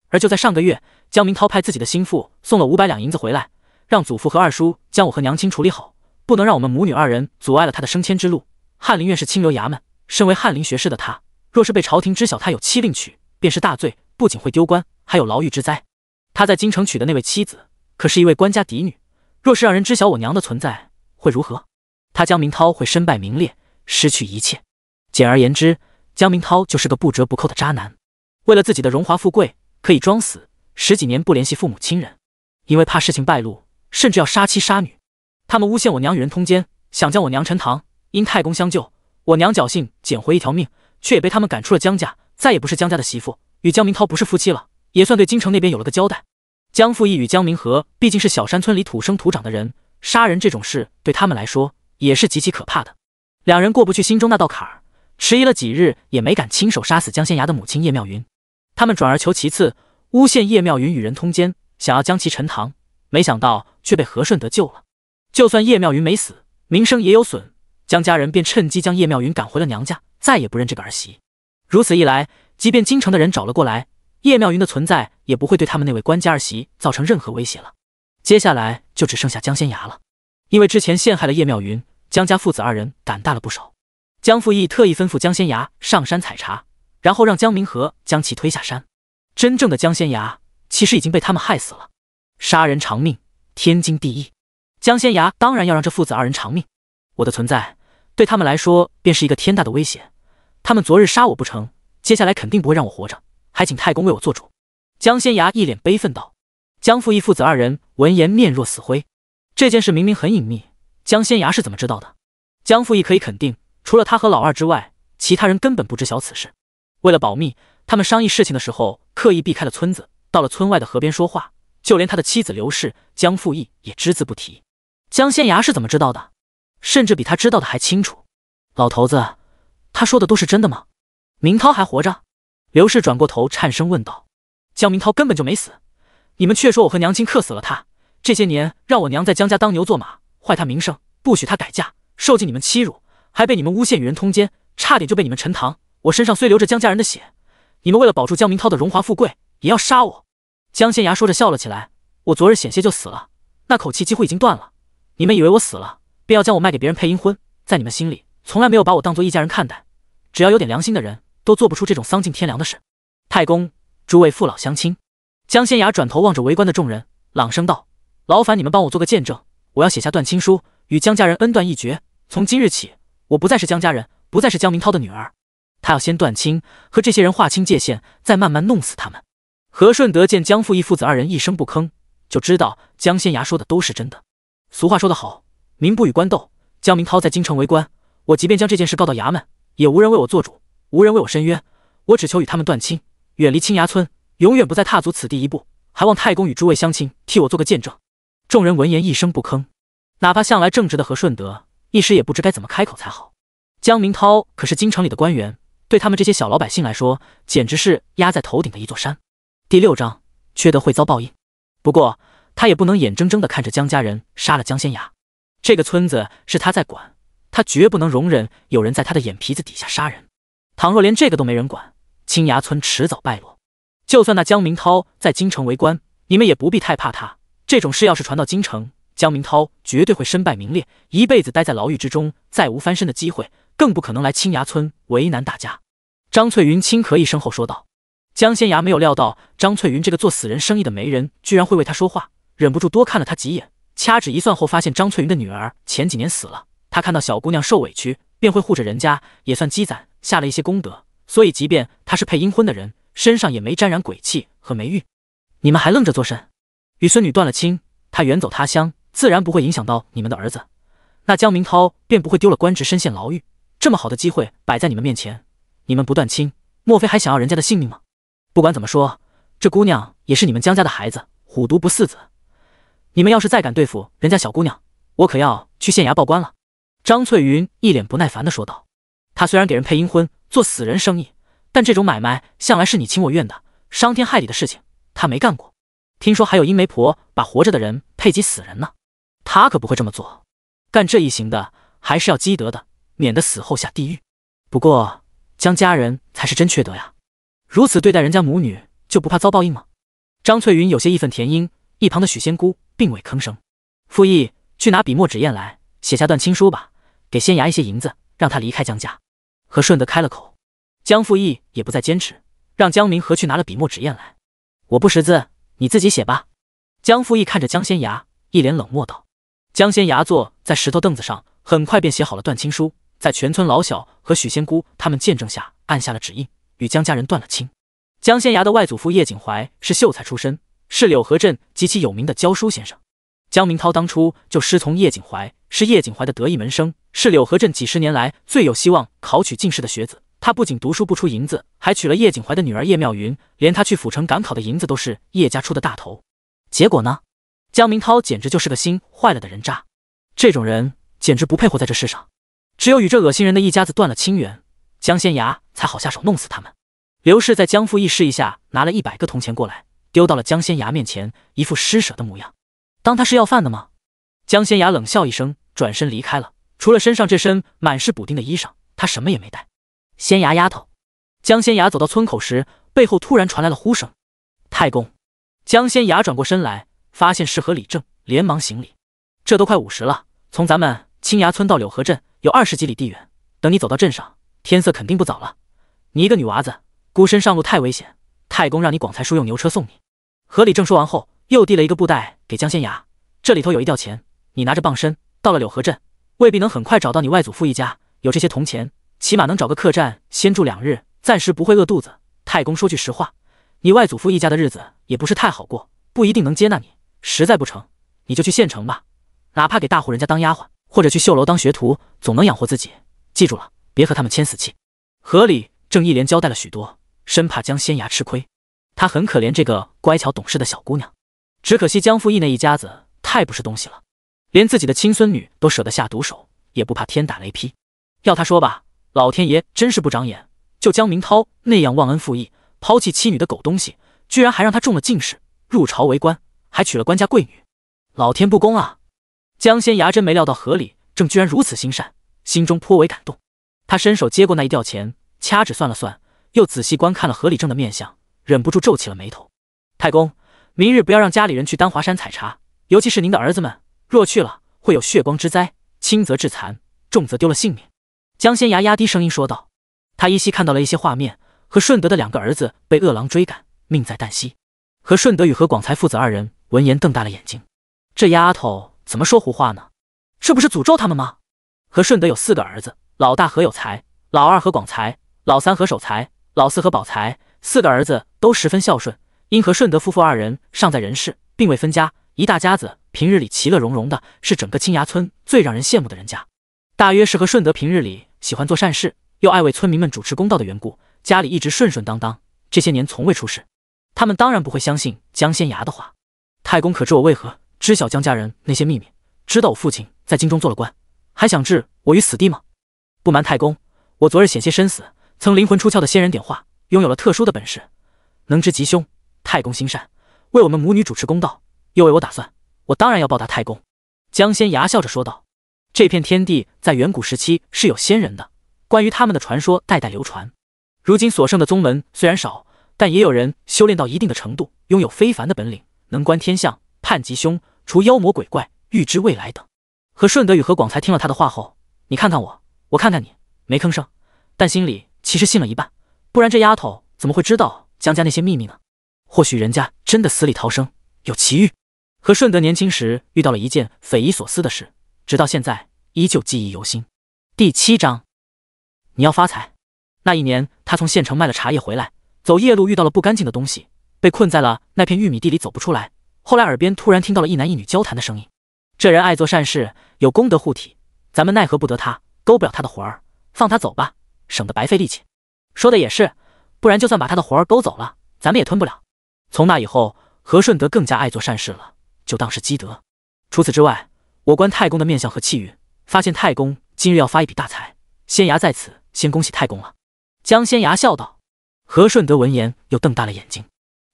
而就在上个月，江明涛派自己的心腹送了500两银子回来，让祖父和二叔将我和娘亲处理好，不能让我们母女2人阻碍了他的升迁之路。翰林院是清流衙门，身为翰林学士的他，若是被朝廷知晓他有妻另娶，便是大罪，不仅会丢官，还有牢狱之灾。他在京城娶的那位妻子，可是一位官家嫡女，若是让人知晓我娘的存在，会如何？他江明涛会身败名裂，失去一切。简而言之，江明涛就是个不折不扣的渣男。为了自己的荣华富贵，可以装死10几年不联系父母亲人，因为怕事情败露，甚至要杀妻杀女。他们诬陷我娘与人通奸，想将我娘沉塘，因太公相救，我娘侥幸捡回一条命，却也被他们赶出了江家，再也不是江家的媳妇，与江明涛不是夫妻了，也算对京城那边有了个交代。江父义与江明和毕竟是小山村里土生土长的人，杀人这种事对他们来说也是极其可怕的。两人过不去心中那道坎儿，迟疑了几日，也没敢亲手杀死江仙芽的母亲叶妙云。他们转而求其次，诬陷叶妙云与人通奸，想要将其沉塘，没想到却被和顺德救了。就算叶妙云没死，名声也有损，江家人便趁机将叶妙云赶回了娘家，再也不认这个儿媳。如此一来，即便京城的人找了过来，叶妙云的存在也不会对他们那位官家儿媳造成任何威胁了。接下来就只剩下江仙芽了，因为之前陷害了叶妙云，江家父子2人胆大了不少。江父义特意吩咐江仙芽上山采茶，然后让江明和将其推下山。真正的江仙芽其实已经被他们害死了。杀人偿命，天经地义。江仙芽当然要让这父子2人偿命。我的存在对他们来说便是一个天大的威胁，他们昨日杀我不成，接下来肯定不会让我活着，还请太公为我做主。江仙芽一脸悲愤道。江父义父子2人闻言面若死灰。这件事明明很隐秘，江仙芽是怎么知道的？江父义可以肯定，除了他和老二之外，其他人根本不知晓此事。为了保密，他们商议事情的时候刻意避开了村子，到了村外的河边说话，就连他的妻子刘氏、江父义也只字不提。江仙芽是怎么知道的？甚至比他知道的还清楚。老头子，他说的都是真的吗？明涛还活着？刘氏转过头颤声问道。江明涛根本就没死，你们却说我和娘亲克死了他，这些年让我娘在江家当牛做马，坏他名声，不许他改嫁，受尽你们欺辱，还被你们诬陷与人通奸，差点就被你们沉塘。我身上虽流着江家人的血，你们为了保住江明涛的荣华富贵，也要杀我。江仙芽说着笑了起来。我昨日险些就死了，那口气几乎已经断了。你们以为我死了，便要将我卖给别人配阴婚，在你们心里从来没有把我当作一家人看待。只要有点良心的人，都做不出这种丧尽天良的事。太公，诸位父老乡亲。江仙芽转头望着围观的众人，朗声道：劳烦你们帮我做个见证，我要写下断亲书，与江家人恩断义绝。从今日起，我不再是江家人，不再是江明涛的女儿。他要先断亲，和这些人划清界限，再慢慢弄死他们。和顺德见江父义父子2人一声不吭，就知道江仙芽说的都是真的。俗话说得好，民不与官斗。江明涛在京城为官，我即便将这件事告到衙门，也无人为我做主，无人为我申冤。我只求与他们断亲，远离青崖村，永远不再踏足此地一步。还望太公与诸位乡亲替我做个见证。众人闻言一声不吭，哪怕向来正直的和顺德，一时也不知该怎么开口才好。江明涛可是京城里的官员，对他们这些小老百姓来说，简直是压在头顶的一座山。第6章，缺德会遭报应。不过他也不能眼睁睁地看着江家人杀了江仙芽。这个村子是他在管，他绝不能容忍有人在他的眼皮子底下杀人。倘若连这个都没人管，青崖村迟早败落。就算那江明涛在京城为官，你们也不必太怕他。这种事要是传到京城，江明涛绝对会身败名裂，一辈子待在牢狱之中，再无翻身的机会，更不可能来青崖村为难大家。张翠云轻咳一声后说道。江仙牙没有料到张翠云这个做死人生意的媒人居然会为他说话，忍不住多看了他几眼。掐指一算后，发现张翠云的女儿前几年死了，他看到小姑娘受委屈，便会护着人家，也算积攒下了一些功德。所以即便他是配阴婚的人，身上也没沾染鬼气和霉运。你们还愣着做甚？与孙女断了亲，他远走他乡，自然不会影响到你们的儿子，那江明涛便不会丢了官职，身陷牢狱。这么好的机会摆在你们面前，你们不断亲，莫非还想要人家的性命吗？不管怎么说，这姑娘也是你们江家的孩子，虎毒不嗣子。你们要是再敢对付人家小姑娘，我可要去县衙报官了。张翠云一脸不耐烦地说道。她虽然给人配阴婚，做死人生意，但这种买卖向来是你情我愿的，伤天害理的事情她没干过。听说还有阴媒婆把活着的人配给死人呢，她可不会这么做。干这一行的还是要积德的，免得死后下地狱。不过江家人才是真缺德呀，如此对待人家母女，就不怕遭报应吗？张翠云有些义愤填膺，一旁的许仙姑并未吭声。傅毅，去拿笔墨纸砚来，写下断亲书吧，给仙衙一些银子，让他离开江家。和顺德开了口。江傅毅也不再坚持，让江明和去拿了笔墨纸砚来。我不识字，你自己写吧。江傅毅看着江仙衙，一脸冷漠道。江仙衙坐在石头凳子上，很快便写好了断亲书，在全村老小和许仙姑他们见证下按下了指印，与江家人断了亲。江仙衙的外祖父叶景怀是秀才出身，是柳河镇极其有名的教书先生。江明涛当初就师从叶景怀，是叶景怀的得意门生，是柳河镇几十年来最有希望考取进士的学子。他不仅读书不出银子，还娶了叶景怀的女儿叶妙云，连他去府城赶考的银子都是叶家出的大头。结果呢？江明涛简直就是个心坏了的人渣，这种人简直不配活在这世上。只有与这恶心人的一家子断了亲缘，江仙衙才好下手弄死他们。刘氏在江父义示意下拿了100个铜钱过来，丢到了江仙衙面前，一副施舍的模样。当他是要饭的吗？江仙衙冷笑一声，转身离开了。除了身上这身满是补丁的衣裳，他什么也没带。仙衙丫头。江仙衙走到村口时，背后突然传来了呼声。太公。江仙衙转过身来，发现是何李正，连忙行礼。这都快50了，从咱们青崖村到柳河镇有20几里地远，等你走到镇上，天色肯定不早了。你一个女娃子，孤身上路太危险，太公让你广才叔用牛车送你。何李正说完后，又递了一个布袋给江仙衙，这里头有1吊钱，你拿着傍身，到了柳河镇，未必能很快找到你外祖父一家，有这些铜钱，起码能找个客栈先住2日，暂时不会饿肚子。太公说句实话，你外祖父一家的日子也不是太好过，不一定能接纳你，实在不成，你就去县城吧，哪怕给大户人家当丫鬟，或者去绣楼当学徒，总能养活自己。记住了，别和他们签死契。何李正一连交代了许多，生怕江仙衙吃亏。他很可怜这个乖巧懂事的小姑娘，只可惜江父义那一家子太不是东西了，连自己的亲孙女都舍得下毒手，也不怕天打雷劈。要他说吧，老天爷真是不长眼，就江明涛那样忘恩负义、抛弃妻女的狗东西，居然还让他中了进士，入朝为官，还娶了官家贵女，老天不公啊！江仙衙真没料到何李正居然如此心善，心中颇为感动。他伸手接过那1吊钱，掐指算了算，又仔细观看了何李正的面相，忍不住皱起了眉头。太公，明日不要让家里人去丹华山采茶，尤其是您的儿子们，若去了会有血光之灾，轻则致残，重则丢了性命。江仙衙压低声音说道。他依稀看到了一些画面，和顺德的2个儿子被恶狼追赶，命在旦夕。和顺德与何广才父子2人闻言瞪大了眼睛，这丫头怎么说胡话呢？这不是诅咒他们吗？和顺德有4个儿子，老大何有才，老二何广才，老三何守才，老四何保才，4个儿子都十分孝顺，因和顺德夫妇2人尚在人世，并未分家，一大家子平日里其乐融融的，是整个青崖村最让人羡慕的人家。大约是和顺德平日里喜欢做善事，又爱为村民们主持公道的缘故，家里一直顺顺当当，这些年从未出事。他们当然不会相信江仙衙的话。太公可知我为何知晓江家人那些秘密，知道我父亲在京中做了官，还想置我于死地吗？不瞒太公，我昨日险些身死，曾灵魂出窍的仙人点化，拥有了特殊的本事，能知吉凶。太公心善，为我们母女主持公道，又为我打算，我当然要报答太公。江仙衙笑着说道。这片天地在远古时期是有仙人的，关于他们的传说代代流传。如今所剩的宗门虽然少，但也有人修炼到一定的程度，拥有非凡的本领，能观天象、判吉凶、除妖魔鬼怪、预知未来等。和顺德与何广才听了他的话后，你看看我，我看看你，没吭声，但心里其实信了一半，不然这丫头怎么会知道江家那些秘密呢？或许人家真的死里逃生，有奇遇。和顺德年轻时遇到了一件匪夷所思的事，直到现在依旧记忆犹新。第7章，你要发财。那一年，他从县城卖了茶叶回来，走夜路遇到了不干净的东西，被困在了那片玉米地里走不出来。后来耳边突然听到了一男一女交谈的声音，这人爱做善事，有功德护体，咱们奈何不得他，勾不了他的魂儿，放他走吧，省得白费力气。说的也是，不然就算把他的魂儿勾走了，咱们也吞不了。从那以后，和顺德更加爱做善事了，就当是积德。除此之外，我观太公的面相和气运，发现太公今日要发一笔大财，仙衙在此先恭喜太公了。江仙衙笑道。和顺德闻言又瞪大了眼睛，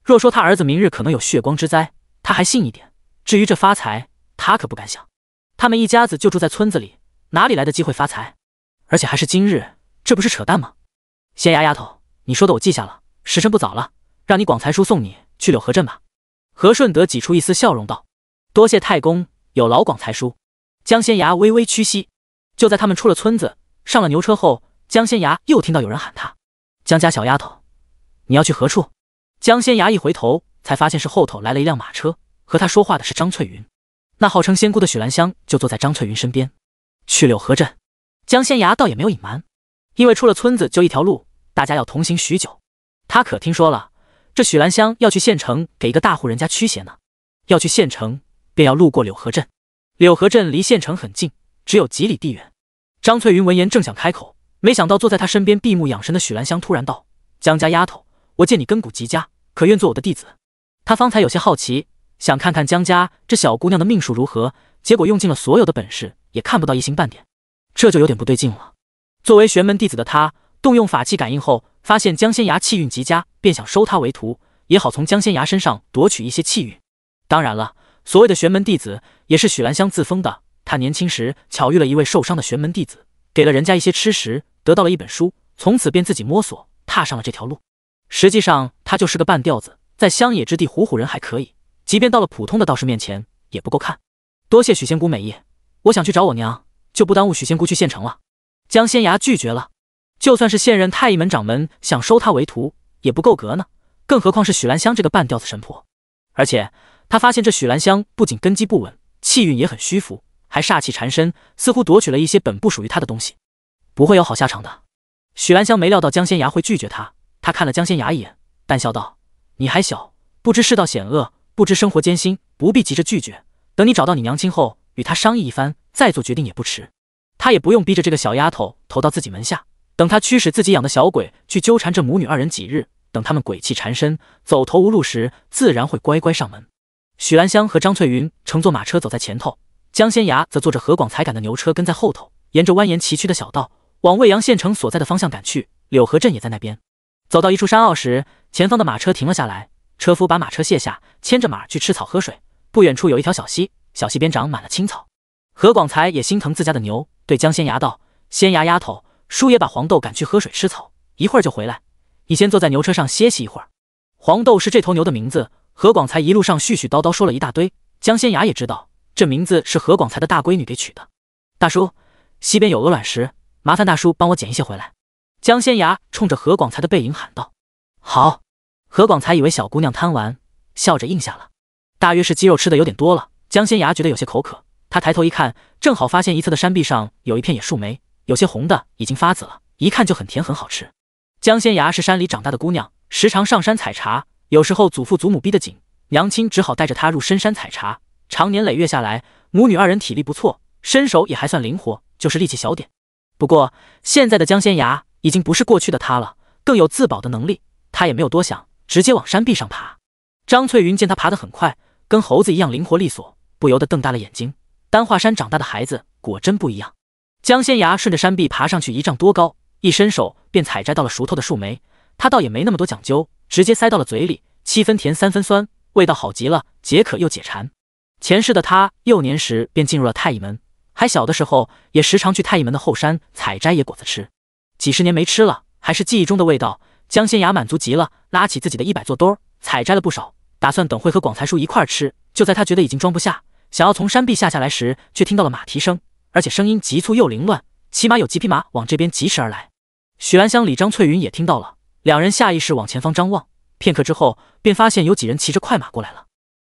若说他儿子明日可能有血光之灾，他还信一点，至于这发财，他可不敢想。他们一家子就住在村子里，哪里来的机会发财？而且还是今日，这不是扯淡吗？仙衙丫头，你说的我记下了，时辰不早了，让你广才叔送你去柳河镇吧。和顺德挤出一丝笑容道。多谢太公，有劳广才叔。江仙衙微微屈膝。就在他们出了村子，上了牛车后，江仙衙又听到有人喊他：江家小丫头，你要去何处？江仙衙一回头，才发现是后头来了一辆马车，和他说话的是张翠云。那号称仙姑的许兰香就坐在张翠云身边。去柳河镇。江仙衙倒也没有隐瞒，因为出了村子就一条路，大家要同行许久。他可听说了，这许兰香要去县城给一个大户人家驱邪呢。要去县城，便要路过柳河镇。柳河镇离县城很近，只有几里地远。张翠云闻言正想开口，没想到坐在他身边闭目养神的许兰香突然道：江家丫头，我见你根骨极佳，可愿做我的弟子？他方才有些好奇，想看看江家这小姑娘的命数如何，结果用尽了所有的本事，也看不到一星半点，这就有点不对劲了。作为玄门弟子的他，动用法器感应后，发现江仙衙气运极佳，便想收他为徒，也好从江仙衙身上夺取一些气运。当然了，所谓的玄门弟子也是许兰香自封的，他年轻时巧遇了一位受伤的玄门弟子，给了人家一些吃食，得到了一本书，从此便自己摸索，踏上了这条路。实际上他就是个半吊子，在乡野之地唬唬人还可以，即便到了普通的道士面前也不够看。多谢许仙姑美意，我想去找我娘，就不耽误许仙姑去县城了。江仙衙拒绝了，就算是现任太医门掌门想收他为徒也不够格呢，更何况是许兰香这个半吊子神婆。而且他发现这许兰香不仅根基不稳，气运也很虚浮，还煞气缠身，似乎夺取了一些本不属于他的东西，不会有好下场的。许兰香没料到江仙衙会拒绝他，他看了江仙衙一眼，淡笑道：你还小，不知世道险恶，不知生活艰辛，不必急着拒绝，等你找到你娘亲后，与她商议一番，再做决定也不迟。他也不用逼着这个小丫头投到自己门下，等他驱使自己养的小鬼去纠缠这母女二人几日，等他们鬼气缠身，走投无路时，自然会乖乖上门。许兰香和张翠云乘坐马车走在前头，江仙衙则坐着何广才赶的牛车跟在后头，沿着蜿蜒崎岖的小道往未阳县城所在的方向赶去。柳河镇也在那边。走到一处山坳时，前方的马车停了下来，车夫把马车卸下，牵着马去吃草喝水。不远处有一条小溪，小溪边长满了青草。何广才也心疼自家的牛，对江仙衙道：仙衙丫头，叔爷把黄豆赶去喝水吃草，一会儿就回来，你先坐在牛车上歇息一会儿。黄豆是这头牛的名字，何广才一路上絮絮叨叨说了一大堆，江仙衙也知道这名字是何广才的大闺女给取的。大叔，溪边有鹅卵石，麻烦大叔帮我捡一些回来。江仙衙冲着何广才的背影喊道。好。何广才以为小姑娘贪玩，笑着应下了。大约是鸡肉吃的有点多了，江仙衙觉得有些口渴，他抬头一看，正好发现一侧的山壁上有一片野树莓，有些红的，已经发紫了，一看就很甜很好吃。江仙衙是山里长大的姑娘，时常上山采茶，有时候祖父祖母逼得紧，娘亲只好带着她入深山采茶。长年累月下来，母女二人体力不错，身手也还算灵活，就是力气小点。不过现在的江仙衙已经不是过去的她了，更有自保的能力，她也没有多想，直接往山壁上爬。张翠云见她爬得很快，跟猴子一样灵活利索，不由得瞪大了眼睛。丹化山长大的孩子果真不一样。江仙衙顺着山壁爬上去1丈多高，一伸手便采摘到了熟透的树莓，他倒也没那么多讲究，直接塞到了嘴里，7分甜3分酸，味道好极了，解渴又解馋。前世的他幼年时便进入了太医门，还小的时候也时常去太医门的后山采摘野果子吃。几十年没吃了，还是记忆中的味道。江仙衙满足极了，拉起自己的100座兜，采摘了不少，打算等会和广才叔一块吃。就在他觉得已经装不下，想要从山壁下来时，却听到了马蹄声，而且声音急促又凌乱，起码有几匹马往这边疾驰而来。许兰香里张翠云也听到了，两人下意识往前方张望，片刻之后，便发现有几人骑着快马过来了。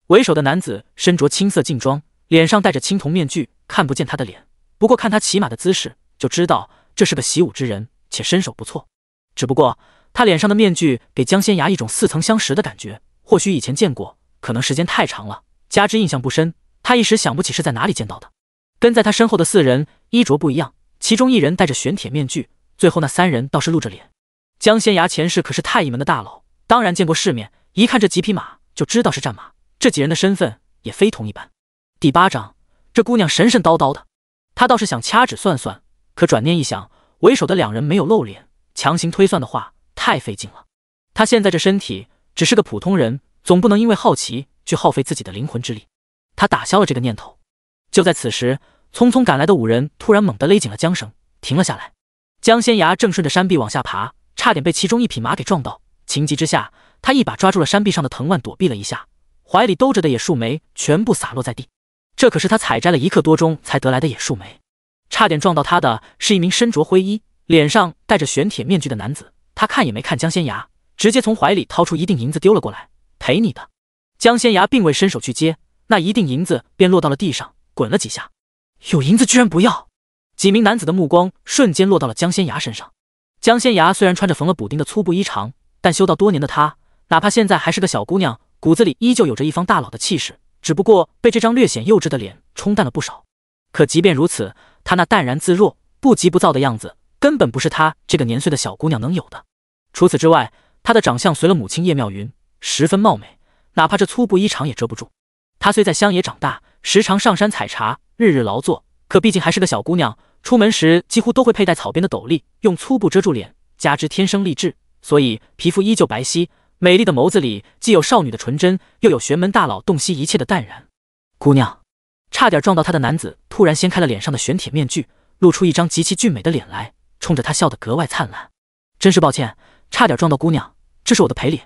为首的男子身着青色劲装，脸上戴着青铜面具，看不见他的脸，不过看他骑马的姿势，就知道这是个习武之人，且身手不错。只不过他脸上的面具给江仙崖一种似曾相识的感觉，或许以前见过，可能时间太长了，加之印象不深，他一时想不起是在哪里见到的。跟在他身后的4人衣着不一样，其中1人戴着玄铁面具，最后那3人倒是露着脸。江仙崖前世可是太乙门的大佬，当然见过世面，一看这几匹马就知道是战马，这几人的身份也非同一般。第8章，这姑娘神神叨叨的，他倒是想掐指算算，可转念一想，为首的2人没有露脸，强行推算的话太费劲了。他现在这身体只是个普通人，总不能因为好奇去耗费自己的灵魂之力。他打消了这个念头。就在此时，匆匆赶来的5人突然猛地勒紧了缰绳，停了下来。江仙崖正顺着山壁往下爬，差点被其中1匹马给撞到。情急之下，他一把抓住了山壁上的藤蔓，躲避了一下，怀里兜着的野树莓全部洒落在地。这可是他采摘了1刻多钟才得来的野树莓。差点撞到他的是一名身着灰衣、脸上戴着玄铁面具的男子，他看也没看江仙崖，直接从怀里掏出1锭银子丢了过来，赔你的。江仙崖并未伸手去接，那1锭银子便落到了地上，滚了几下。有银子居然不要！几名男子的目光瞬间落到了江仙崖身上。江仙崖虽然穿着缝了补丁的粗布衣裳，但修道多年的她，哪怕现在还是个小姑娘，骨子里依旧有着一方大佬的气势，只不过被这张略显幼稚的脸冲淡了不少。可即便如此，她那淡然自若、不急不躁的样子，根本不是她这个年岁的小姑娘能有的。除此之外，她的长相随了母亲叶妙云，十分貌美，哪怕这粗布衣裳也遮不住。她虽在乡野长大，时常上山采茶，日日劳作，可毕竟还是个小姑娘，出门时几乎都会佩戴草编的斗笠，用粗布遮住脸，加之天生丽质，所以皮肤依旧白皙，美丽的眸子里既有少女的纯真，又有玄门大佬洞悉一切的淡然。姑娘，差点撞到她的男子突然掀开了脸上的玄铁面具，露出一张极其俊美的脸来，冲着她笑得格外灿烂。真是抱歉，差点撞到姑娘，这是我的赔礼。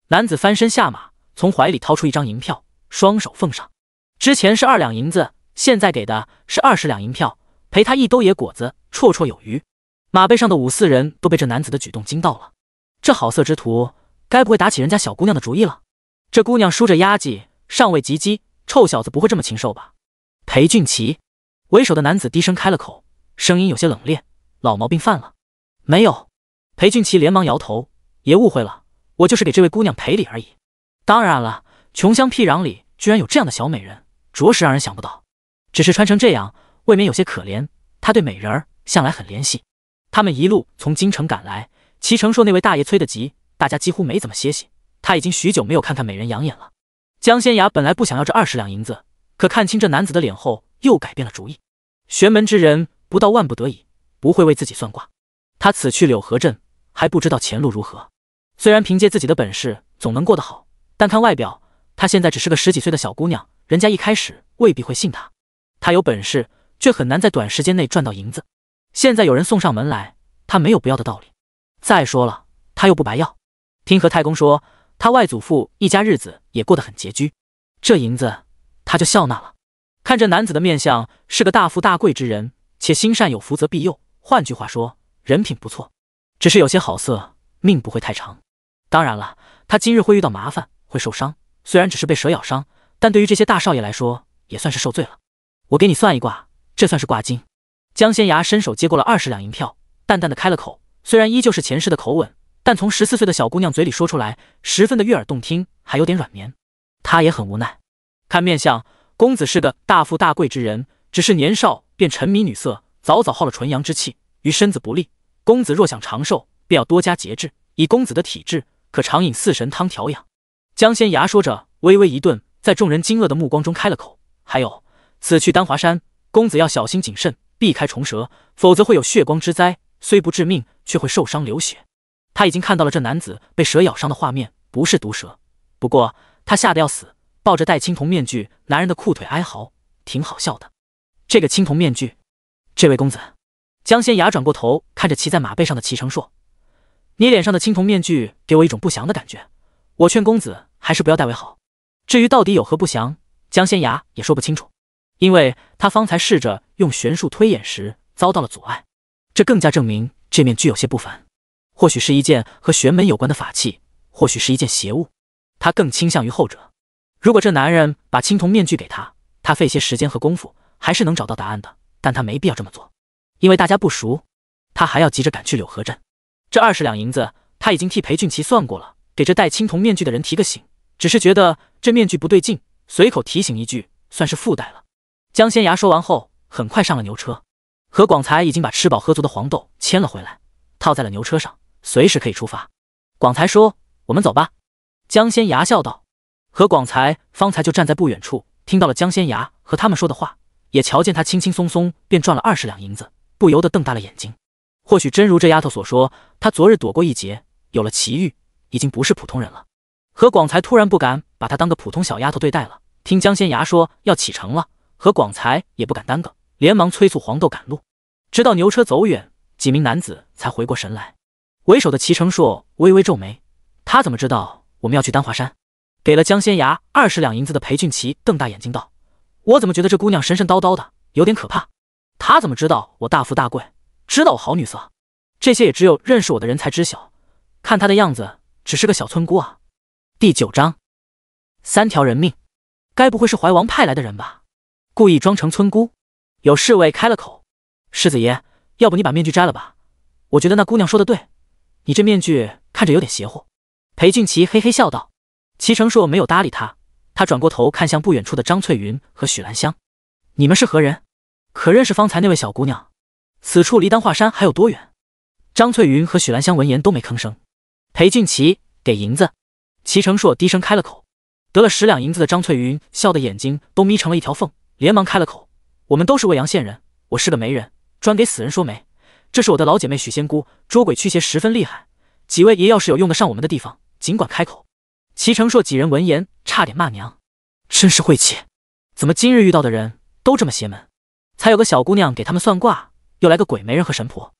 男子翻身下马，从怀里掏出一张银票，双手奉上。之前是2两银子，现在给的是20两银票，赔他1兜野果子，绰绰有余。马背上的5、4人都被这男子的举动惊到了，这好色之徒该不会打起人家小姑娘的主意了？这姑娘输着压计，尚未及笄，臭小子不会这么禽兽吧？裴俊奇，为首的男子低声开了口，声音有些冷冽，老毛病犯了？没有。裴俊奇连忙摇头，爷误会了，我就是给这位姑娘赔礼而已。当然了，穷乡僻壤里居然有这样的小美人，着实让人想不到。只是穿成这样，未免有些可怜。他对美人儿向来很怜惜。他们一路从京城赶来，齐成说那位大爷催得急，大家几乎没怎么歇息。他已经许久没有看美人养眼了。江仙崖本来不想要这20两银子，可看清这男子的脸后，又改变了主意。玄门之人不到万不得已，不会为自己算卦。他此去柳河镇，还不知道前路如何。虽然凭借自己的本事总能过得好，但看外表，她现在只是个10几岁的小姑娘，人家一开始未必会信她。她有本事，却很难在短时间内赚到银子。现在有人送上门来，她没有不要的道理。再说了，她又不白要。听何太公说，他外祖父一家日子也过得很拮据，这银子他就笑纳了。看这男子的面相，是个大富大贵之人，且心善有福则庇佑，换句话说，人品不错。只是有些好色，命不会太长。当然了，他今日会遇到麻烦，会受伤，虽然只是被蛇咬伤，但对于这些大少爷来说，也算是受罪了。我给你算一卦，这算是卦金。江仙崖伸手接过了20两银票，淡淡的开了口，虽然依旧是前世的口吻，但从14岁的小姑娘嘴里说出来，十分的悦耳动听，还有点软绵。他也很无奈，看面相，公子是个大富大贵之人，只是年少便沉迷女色，早早耗了纯阳之气，于身子不利。公子若想长寿，便要多加节制，以公子的体质，可常饮4神汤调养。江仙崖说着，微微一顿，在众人惊愕的目光中开了口，还有，此去丹华山，公子要小心谨慎，避开虫蛇，否则会有血光之灾，虽不致命，却会受伤流血。他已经看到了这男子被蛇咬伤的画面，不是毒蛇。不过他吓得要死，抱着戴青铜面具男人的裤腿哀嚎，挺好笑的。这个青铜面具，这位公子。江仙崖转过头，看着骑在马背上的齐成硕，你脸上的青铜面具给我一种不祥的感觉，我劝公子还是不要戴为好。至于到底有何不祥，江仙崖也说不清楚，因为他方才试着用玄术推演时遭到了阻碍，这更加证明这面具有些不凡。或许是一件和玄门有关的法器，或许是一件邪物。他更倾向于后者。如果这男人把青铜面具给他，他费些时间和功夫还是能找到答案的，但他没必要这么做，因为大家不熟，他还要急着赶去柳河镇。这20两银子他已经替裴俊奇算过了，给这戴青铜面具的人提个醒，只是觉得这面具不对劲，随口提醒一句，算是附带了。江仙崖说完后，很快上了牛车。何广才已经把吃饱喝足的黄豆牵了回来，套在了牛车上，随时可以出发。广才说：“我们走吧。”江仙崖笑道。何广才方才就站在不远处，听到了江仙崖和他们说的话，也瞧见他轻轻松松便赚了20两银子，不由得瞪大了眼睛。或许真如这丫头所说，他昨日躲过一劫，有了奇遇，已经不是普通人了。何广才突然不敢把她当个普通小丫头对待了。听江仙崖说要启程了，何广才也不敢耽搁，连忙催促黄豆赶路。直到牛车走远，几名男子才回过神来。为首的齐成硕微微皱眉，他怎么知道我们要去丹华山？给了江仙崖20两银子的裴俊奇瞪大眼睛道：“我怎么觉得这姑娘神神叨叨的，有点可怕？她怎么知道我大富大贵，知道我好女色？这些也只有认识我的人才知晓。看她的样子，只是个小村姑啊。”第9章3条人命，该不会是怀王派来的人吧？故意装成村姑。有侍卫开了口：“世子爷，要不你把面具摘了吧？我觉得那姑娘说的对，你这面具看着有点邪乎。”裴俊奇嘿嘿笑道。齐成硕没有搭理他，他转过头看向不远处的张翠云和许兰香：“你们是何人？可认识方才那位小姑娘？此处离丹华山还有多远？”张翠云和许兰香闻言都没吭声。裴俊奇给银子。齐成硕低声开了口。得了10两银子的张翠云笑得眼睛都眯成了一条缝，连忙开了口：“我们都是未阳县人，我是个媒人，专给死人说媒。这是我的老姐妹许仙姑，捉鬼驱邪十分厉害。几位爷要是有用得上我们的地方，尽管开口。”齐成硕几人闻言差点骂娘，真是晦气！怎么今日遇到的人都这么邪门？才有个小姑娘给他们算卦，又来个鬼媒人和神婆，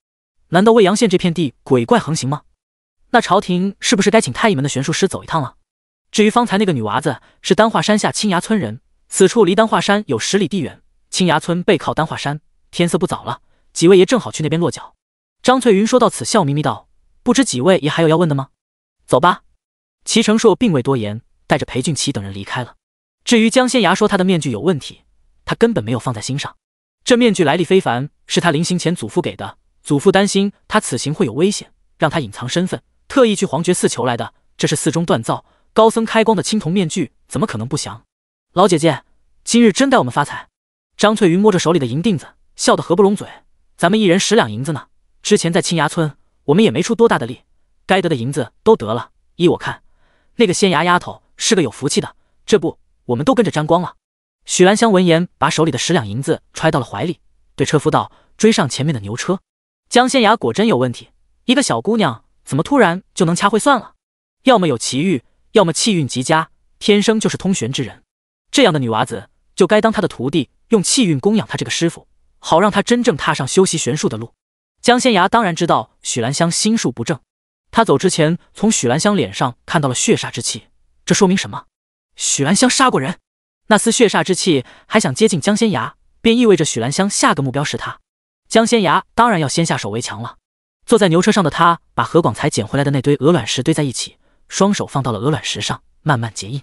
难道未阳县这片地鬼怪横行吗？那朝廷是不是该请太医门的玄术师走一趟了？至于方才那个女娃子，是丹华山下青崖村人，此处离丹华山有10里地远，青崖村背靠丹华山，天色不早了，几位爷正好去那边落脚。张翠云说到此，笑眯眯道：“不知几位爷还有要问的吗？走吧。”齐成硕并未多言，带着裴俊奇等人离开了。至于江仙崖说他的面具有问题，他根本没有放在心上。这面具来历非凡，是他临行前祖父给的，祖父担心他此行会有危险，让他隐藏身份，特意去黄觉寺求来的。这是寺中锻造、高僧开光的青铜面具，怎么可能不降？老姐姐，今日真带我们发财！张翠云摸着手里的银锭子，笑得合不拢嘴。咱们一人10两银子呢，之前在青崖村，我们也没出多大的力，该得的银子都得了。依我看，那个仙崖丫头是个有福气的，这不，我们都跟着沾光了。许兰香闻言，把手里的10两银子揣到了怀里，对车夫道：“追上前面的牛车。”江仙崖果真有问题，一个小姑娘怎么突然就能掐会算了？要么有奇遇，要么气运极佳，天生就是通玄之人。这样的女娃子就该当她的徒弟，用气运供养她这个师傅，好让她真正踏上修习玄术的路。江仙崖当然知道许兰香心术不正，他走之前从许兰香脸上看到了血煞之气，这说明什么？许兰香杀过人，那丝血煞之气还想接近江仙崖，便意味着许兰香下个目标是他。江仙崖当然要先下手为强了。坐在牛车上的他，把何广才捡回来的那堆鹅卵石堆在一起，双手放到了鹅卵石上，慢慢结印。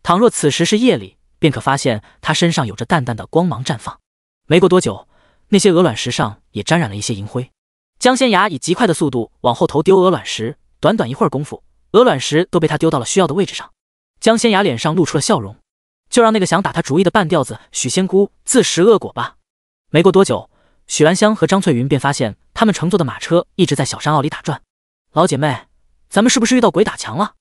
倘若此时是夜里，便可发现他身上有着淡淡的光芒绽放。没过多久，那些鹅卵石上也沾染了一些银灰。江仙崖以极快的速度往后头丢鹅卵石，短短一会儿功夫，鹅卵石都被他丢到了需要的位置上。江仙崖脸上露出了笑容，就让那个想打他主意的半吊子许仙姑自食恶果吧。没过多久，许兰香和张翠云便发现他们乘坐的马车一直在小山坳里打转。老姐妹，咱们是不是遇到鬼打墙了？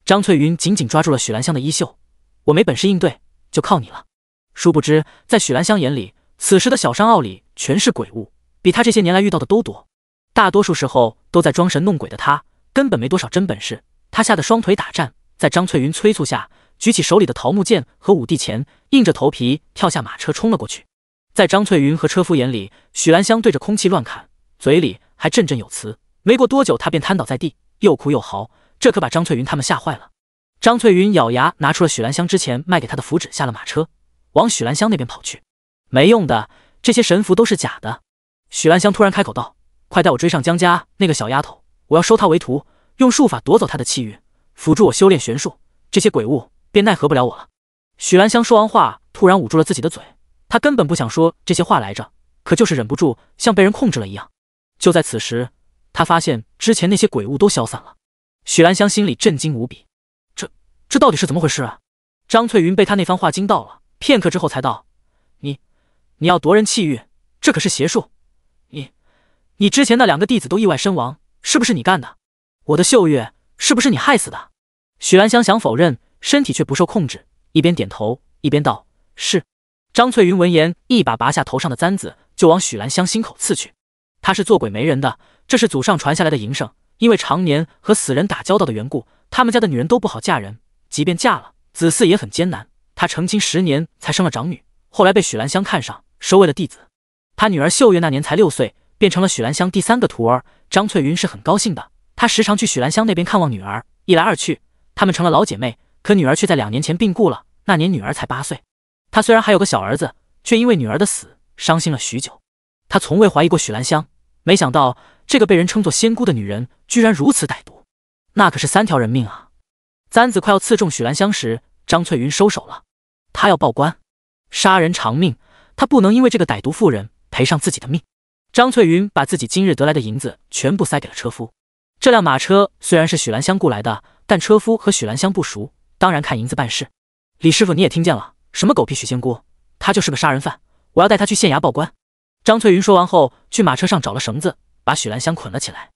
张翠云紧紧抓住了许兰香的衣袖，我没本事应对，就靠你了。殊不知，在许兰香眼里，此时的小山坳里全是鬼物，比他这些年来遇到的都多。大多数时候都在装神弄鬼的他，根本没多少真本事。他吓得双腿打颤，在张翠云催促下，举起手里的桃木剑和五帝钱，硬着头皮跳下马车冲了过去。在张翠云和车夫眼里，许兰香对着空气乱砍，嘴里还振振有词。没过多久，他便瘫倒在地，又哭又嚎，这可把张翠云他们吓坏了。张翠云咬牙拿出了许兰香之前卖给他的符纸，下了马车，往许兰香那边跑去。没用的，这些神符都是假的。许兰香突然开口道：“快带我追上江家那个小丫头，我要收他为徒，用术法夺走他的气运，辅助我修炼玄术，这些鬼物便奈何不了我了。许兰香说完话，突然捂住了自己的嘴，他根本不想说这些话来着，可就是忍不住，像被人控制了一样。就在此时，他发现之前那些鬼物都消散了。许兰香心里震惊无比，这到底是怎么回事啊？张翠云被他那番话惊到了，片刻之后才道：“你要夺人气运，这可是邪术。你之前那2个弟子都意外身亡，是不是你干的？我的秀月是不是你害死的？”许兰香想否认，身体却不受控制，一边点头一边道：“是。”张翠云闻言，一把拔下头上的簪子，就往许兰香心口刺去。他是做鬼媒人的，这是祖上传下来的营生，因为常年和死人打交道的缘故，他们家的女人都不好嫁人，即便嫁了，子嗣也很艰难。他成亲10年才生了长女，后来被许兰香看上，收为了弟子。他女儿秀月那年才6岁，便成了许兰香第3个徒儿。张翠云是很高兴的，她时常去许兰香那边看望女儿，一来二去，她们成了老姐妹。可女儿却在2年前病故了，那年女儿才8岁。她虽然还有个小儿子，却因为女儿的死伤心了许久。她从未怀疑过许兰香，没想到这个被人称作仙姑的女人居然如此歹毒，那可是3条人命啊！簪子快要刺中许兰香时，张翠云收手了，她要报官，杀人偿命，她不能因为这个歹毒妇人赔上自己的命。张翠云把自己今日得来的银子全部塞给了车夫。这辆马车虽然是许兰香雇来的，但车夫和许兰香不熟，当然看银子办事。李师傅你也听见了，什么狗屁许仙姑，他就是个杀人犯，我要带他去县衙报官。张翠云说完后，去马车上找了绳子，把许兰香捆了起来。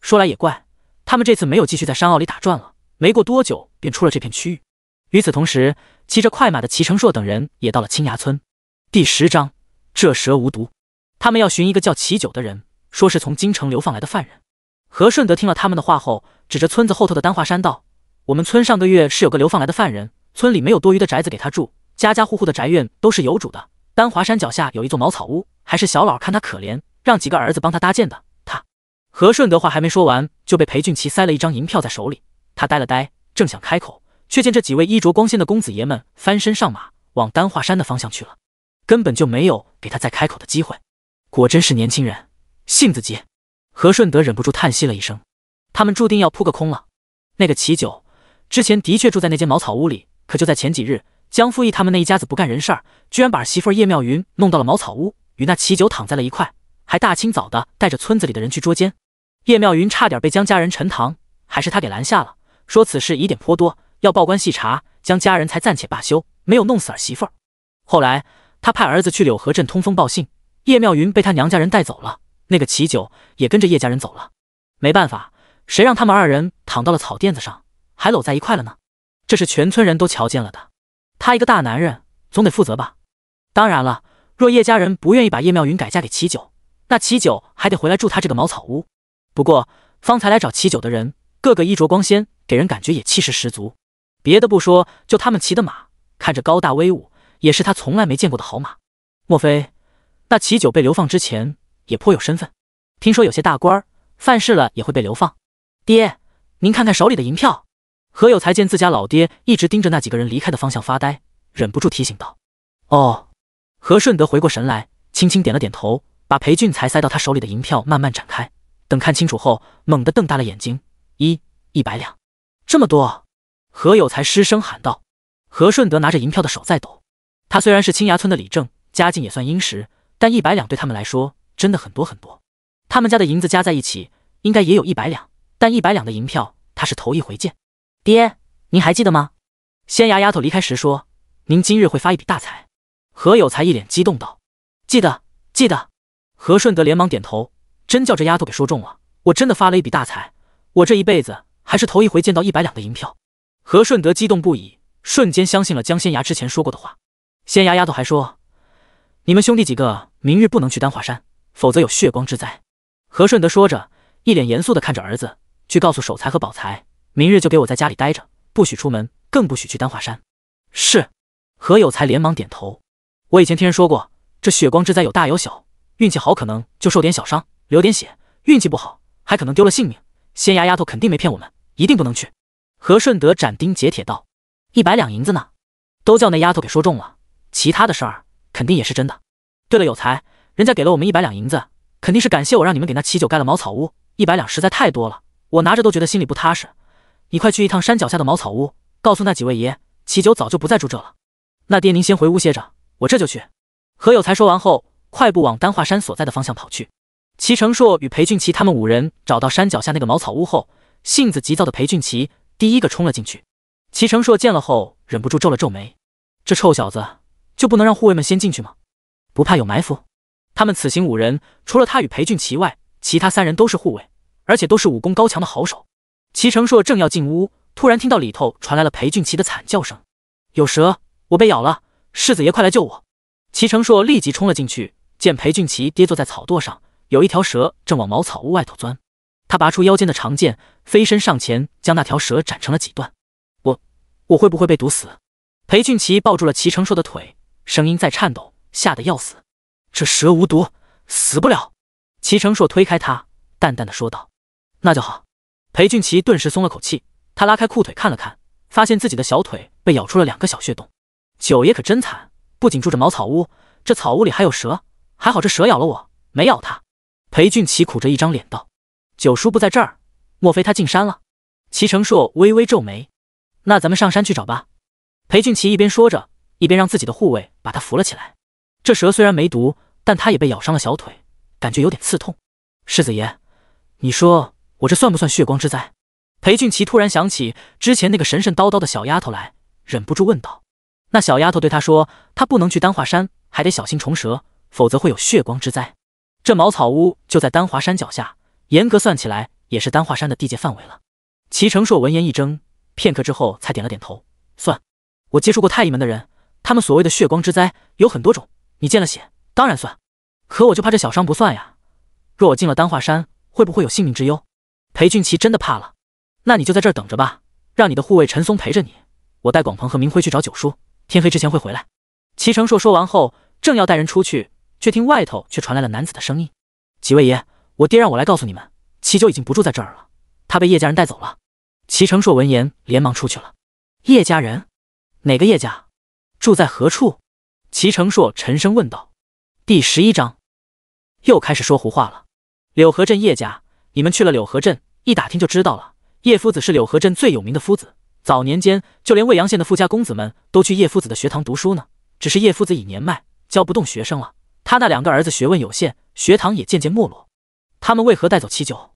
说来也怪，他们这次没有继续在山坳里打转了，没过多久便出了这片区域。与此同时，骑着快马的齐成硕等人也到了青崖村。第10章，这蛇无毒。他们要寻一个叫齐九的人，说是从京城流放来的犯人。何顺德听了他们的话后，指着村子后头的丹华山道：“我们村上个月是有个流放来的犯人，村里没有多余的宅子给他住，家家户户的宅院都是有主的。丹华山脚下有一座茅草屋，还是小老看他可怜，让几个儿子帮他搭建的。他……”何顺德话还没说完，就被裴俊奇塞了一张银票在手里。他呆了呆，正想开口，却见这几位衣着光鲜的公子爷们翻身上马，往丹华山的方向去了，根本就没有给他再开口的机会。果真是年轻人，性子急。何顺德忍不住叹息了一声，他们注定要扑个空了。那个齐九之前的确住在那间茅草屋里，可就在前几日，江复义他们那一家子不干人事儿，居然把儿媳妇叶妙云弄到了茅草屋，与那齐九躺在了一块，还大清早的带着村子里的人去捉奸。叶妙云差点被江家人陈塘，还是他给拦下了，说此事疑点颇多，要报官细查，江家人才暂且罢休，没有弄死儿媳妇儿。后来他派儿子去柳河镇通风报信，叶妙云被他娘家人带走了，那个齐九也跟着叶家人走了。没办法，谁让他们2人躺到了草垫子上，还搂在一块了呢？这是全村人都瞧见了的。他一个大男人，总得负责吧？当然了，若叶家人不愿意把叶妙云改嫁给齐九，那齐九还得回来住他这个茅草屋。不过方才来找齐九的人，个个衣着光鲜，给人感觉也气势十足。别的不说，就他们骑的马，看着高大威武，也是他从来没见过的好马。莫非那齐九被流放之前也颇有身份？听说有些大官儿犯事了也会被流放。爹，您看看手里的银票。何有才见自家老爹一直盯着那几个人离开的方向发呆，忍不住提醒道：“哦。”何顺德回过神来，轻轻点了点头，把裴俊才塞到他手里的银票慢慢展开，等看清楚后，猛地瞪大了眼睛：“100两，这么多！”何有才失声喊道。何顺德拿着银票的手在抖。他虽然是青崖村的里正，家境也算殷实，但100两对他们来说真的很多很多。他们家的银子加在一起，应该也有100两，但100两的银票他是头一回见。爹，您还记得吗？仙牙丫头离开时说，您今日会发一笔大财。何有才一脸激动道：“记得，记得。”何顺德连忙点头，真叫这丫头给说中了，我真的发了一笔大财，我这一辈子还是头一回见到100两的银票。何顺德激动不已，瞬间相信了江仙牙之前说过的话。仙牙丫头还说，你们兄弟几个明日不能去丹华山，否则有血光之灾。何顺德说着，一脸严肃地看着儿子，去告诉守财和保财，明日就给我在家里待着，不许出门，更不许去丹华山。是。何有才连忙点头。我以前听人说过，这血光之灾有大有小，运气好可能就受点小伤，流点血，运气不好还可能丢了性命。仙牙丫头肯定没骗我们，一定不能去。何顺德斩钉截铁道：“100两银子呢？都叫那丫头给说中了，其他的事儿肯定也是真的。对了，有才，人家给了我们100两银子，肯定是感谢我让你们给那齐九盖了茅草屋，100两实在太多了，我拿着都觉得心里不踏实。你快去一趟山脚下的茅草屋，告诉那几位爷，齐九早就不在住这了。那爹您先回屋歇着，我这就去。何有才说完后，快步往丹化山所在的方向跑去。齐成硕与裴俊奇他们5人找到山脚下那个茅草屋后，性子急躁的裴俊奇第一个冲了进去。齐成硕见了后，忍不住皱了皱眉，这臭小子就不能让护卫们先进去吗？不怕有埋伏？他们此行5人，除了他与裴俊奇外，其他3人都是护卫，而且都是武功高强的好手。齐成硕正要进屋，突然听到里头传来了裴俊奇的惨叫声：“有蛇！我被咬了！世子爷快来救我！”齐成硕立即冲了进去，见裴俊奇跌坐在草垛上，有一条蛇正往茅草屋外头钻。他拔出腰间的长剑，飞身上前，将那条蛇斩成了几段。我会不会被毒死？裴俊奇抱住了齐成硕的腿，声音在颤抖，吓得要死。这蛇无毒，死不了。齐成硕推开他，淡淡的说道：“那就好。”裴俊奇顿时松了口气，他拉开裤腿看了看，发现自己的小腿被咬出了2个小血洞。九爷可真惨，不仅住着茅草屋，这草屋里还有蛇，还好这蛇咬了我，没咬他。裴俊奇苦着一张脸道：“九叔不在这儿，莫非他进山了？”齐成硕微微皱眉：“那咱们上山去找吧。”裴俊奇一边说着，一边让自己的护卫把他扶了起来。这蛇虽然没毒，但他也被咬伤了小腿，感觉有点刺痛。世子爷，你说我这算不算血光之灾？裴俊奇突然想起之前那个神神叨叨的小丫头来，忍不住问道。那小丫头对他说，他不能去丹华山，还得小心虫蛇，否则会有血光之灾。这茅草屋就在丹华山脚下，严格算起来也是丹华山的地界范围了。齐成硕闻言一怔，片刻之后才点了点头，算。我接触过太医门的人，他们所谓的血光之灾有很多种，你见了血当然算，可我就怕这小伤不算呀。若我进了丹华山，会不会有性命之忧？裴俊奇真的怕了。那你就在这儿等着吧，让你的护卫陈松陪着你，我带广鹏和明辉去找九叔，天黑之前会回来。齐成硕说完后，正要带人出去，却听外头却传来了男子的声音：“几位爷，我爹让我来告诉你们，齐九已经不住在这儿了，他被叶家人带走了。”齐成硕闻言连忙出去了。叶家人？哪个叶家？住在何处？齐成硕沉声问道。第11章又开始说胡话了。柳河镇叶家，你们去了柳河镇，一打听就知道了。叶夫子是柳河镇最有名的夫子，早年间就连未阳县的富家公子们都去叶夫子的学堂读书呢。只是叶夫子已年迈，教不动学生了，他那2个儿子学问有限，学堂也渐渐没落。他们为何带走齐九？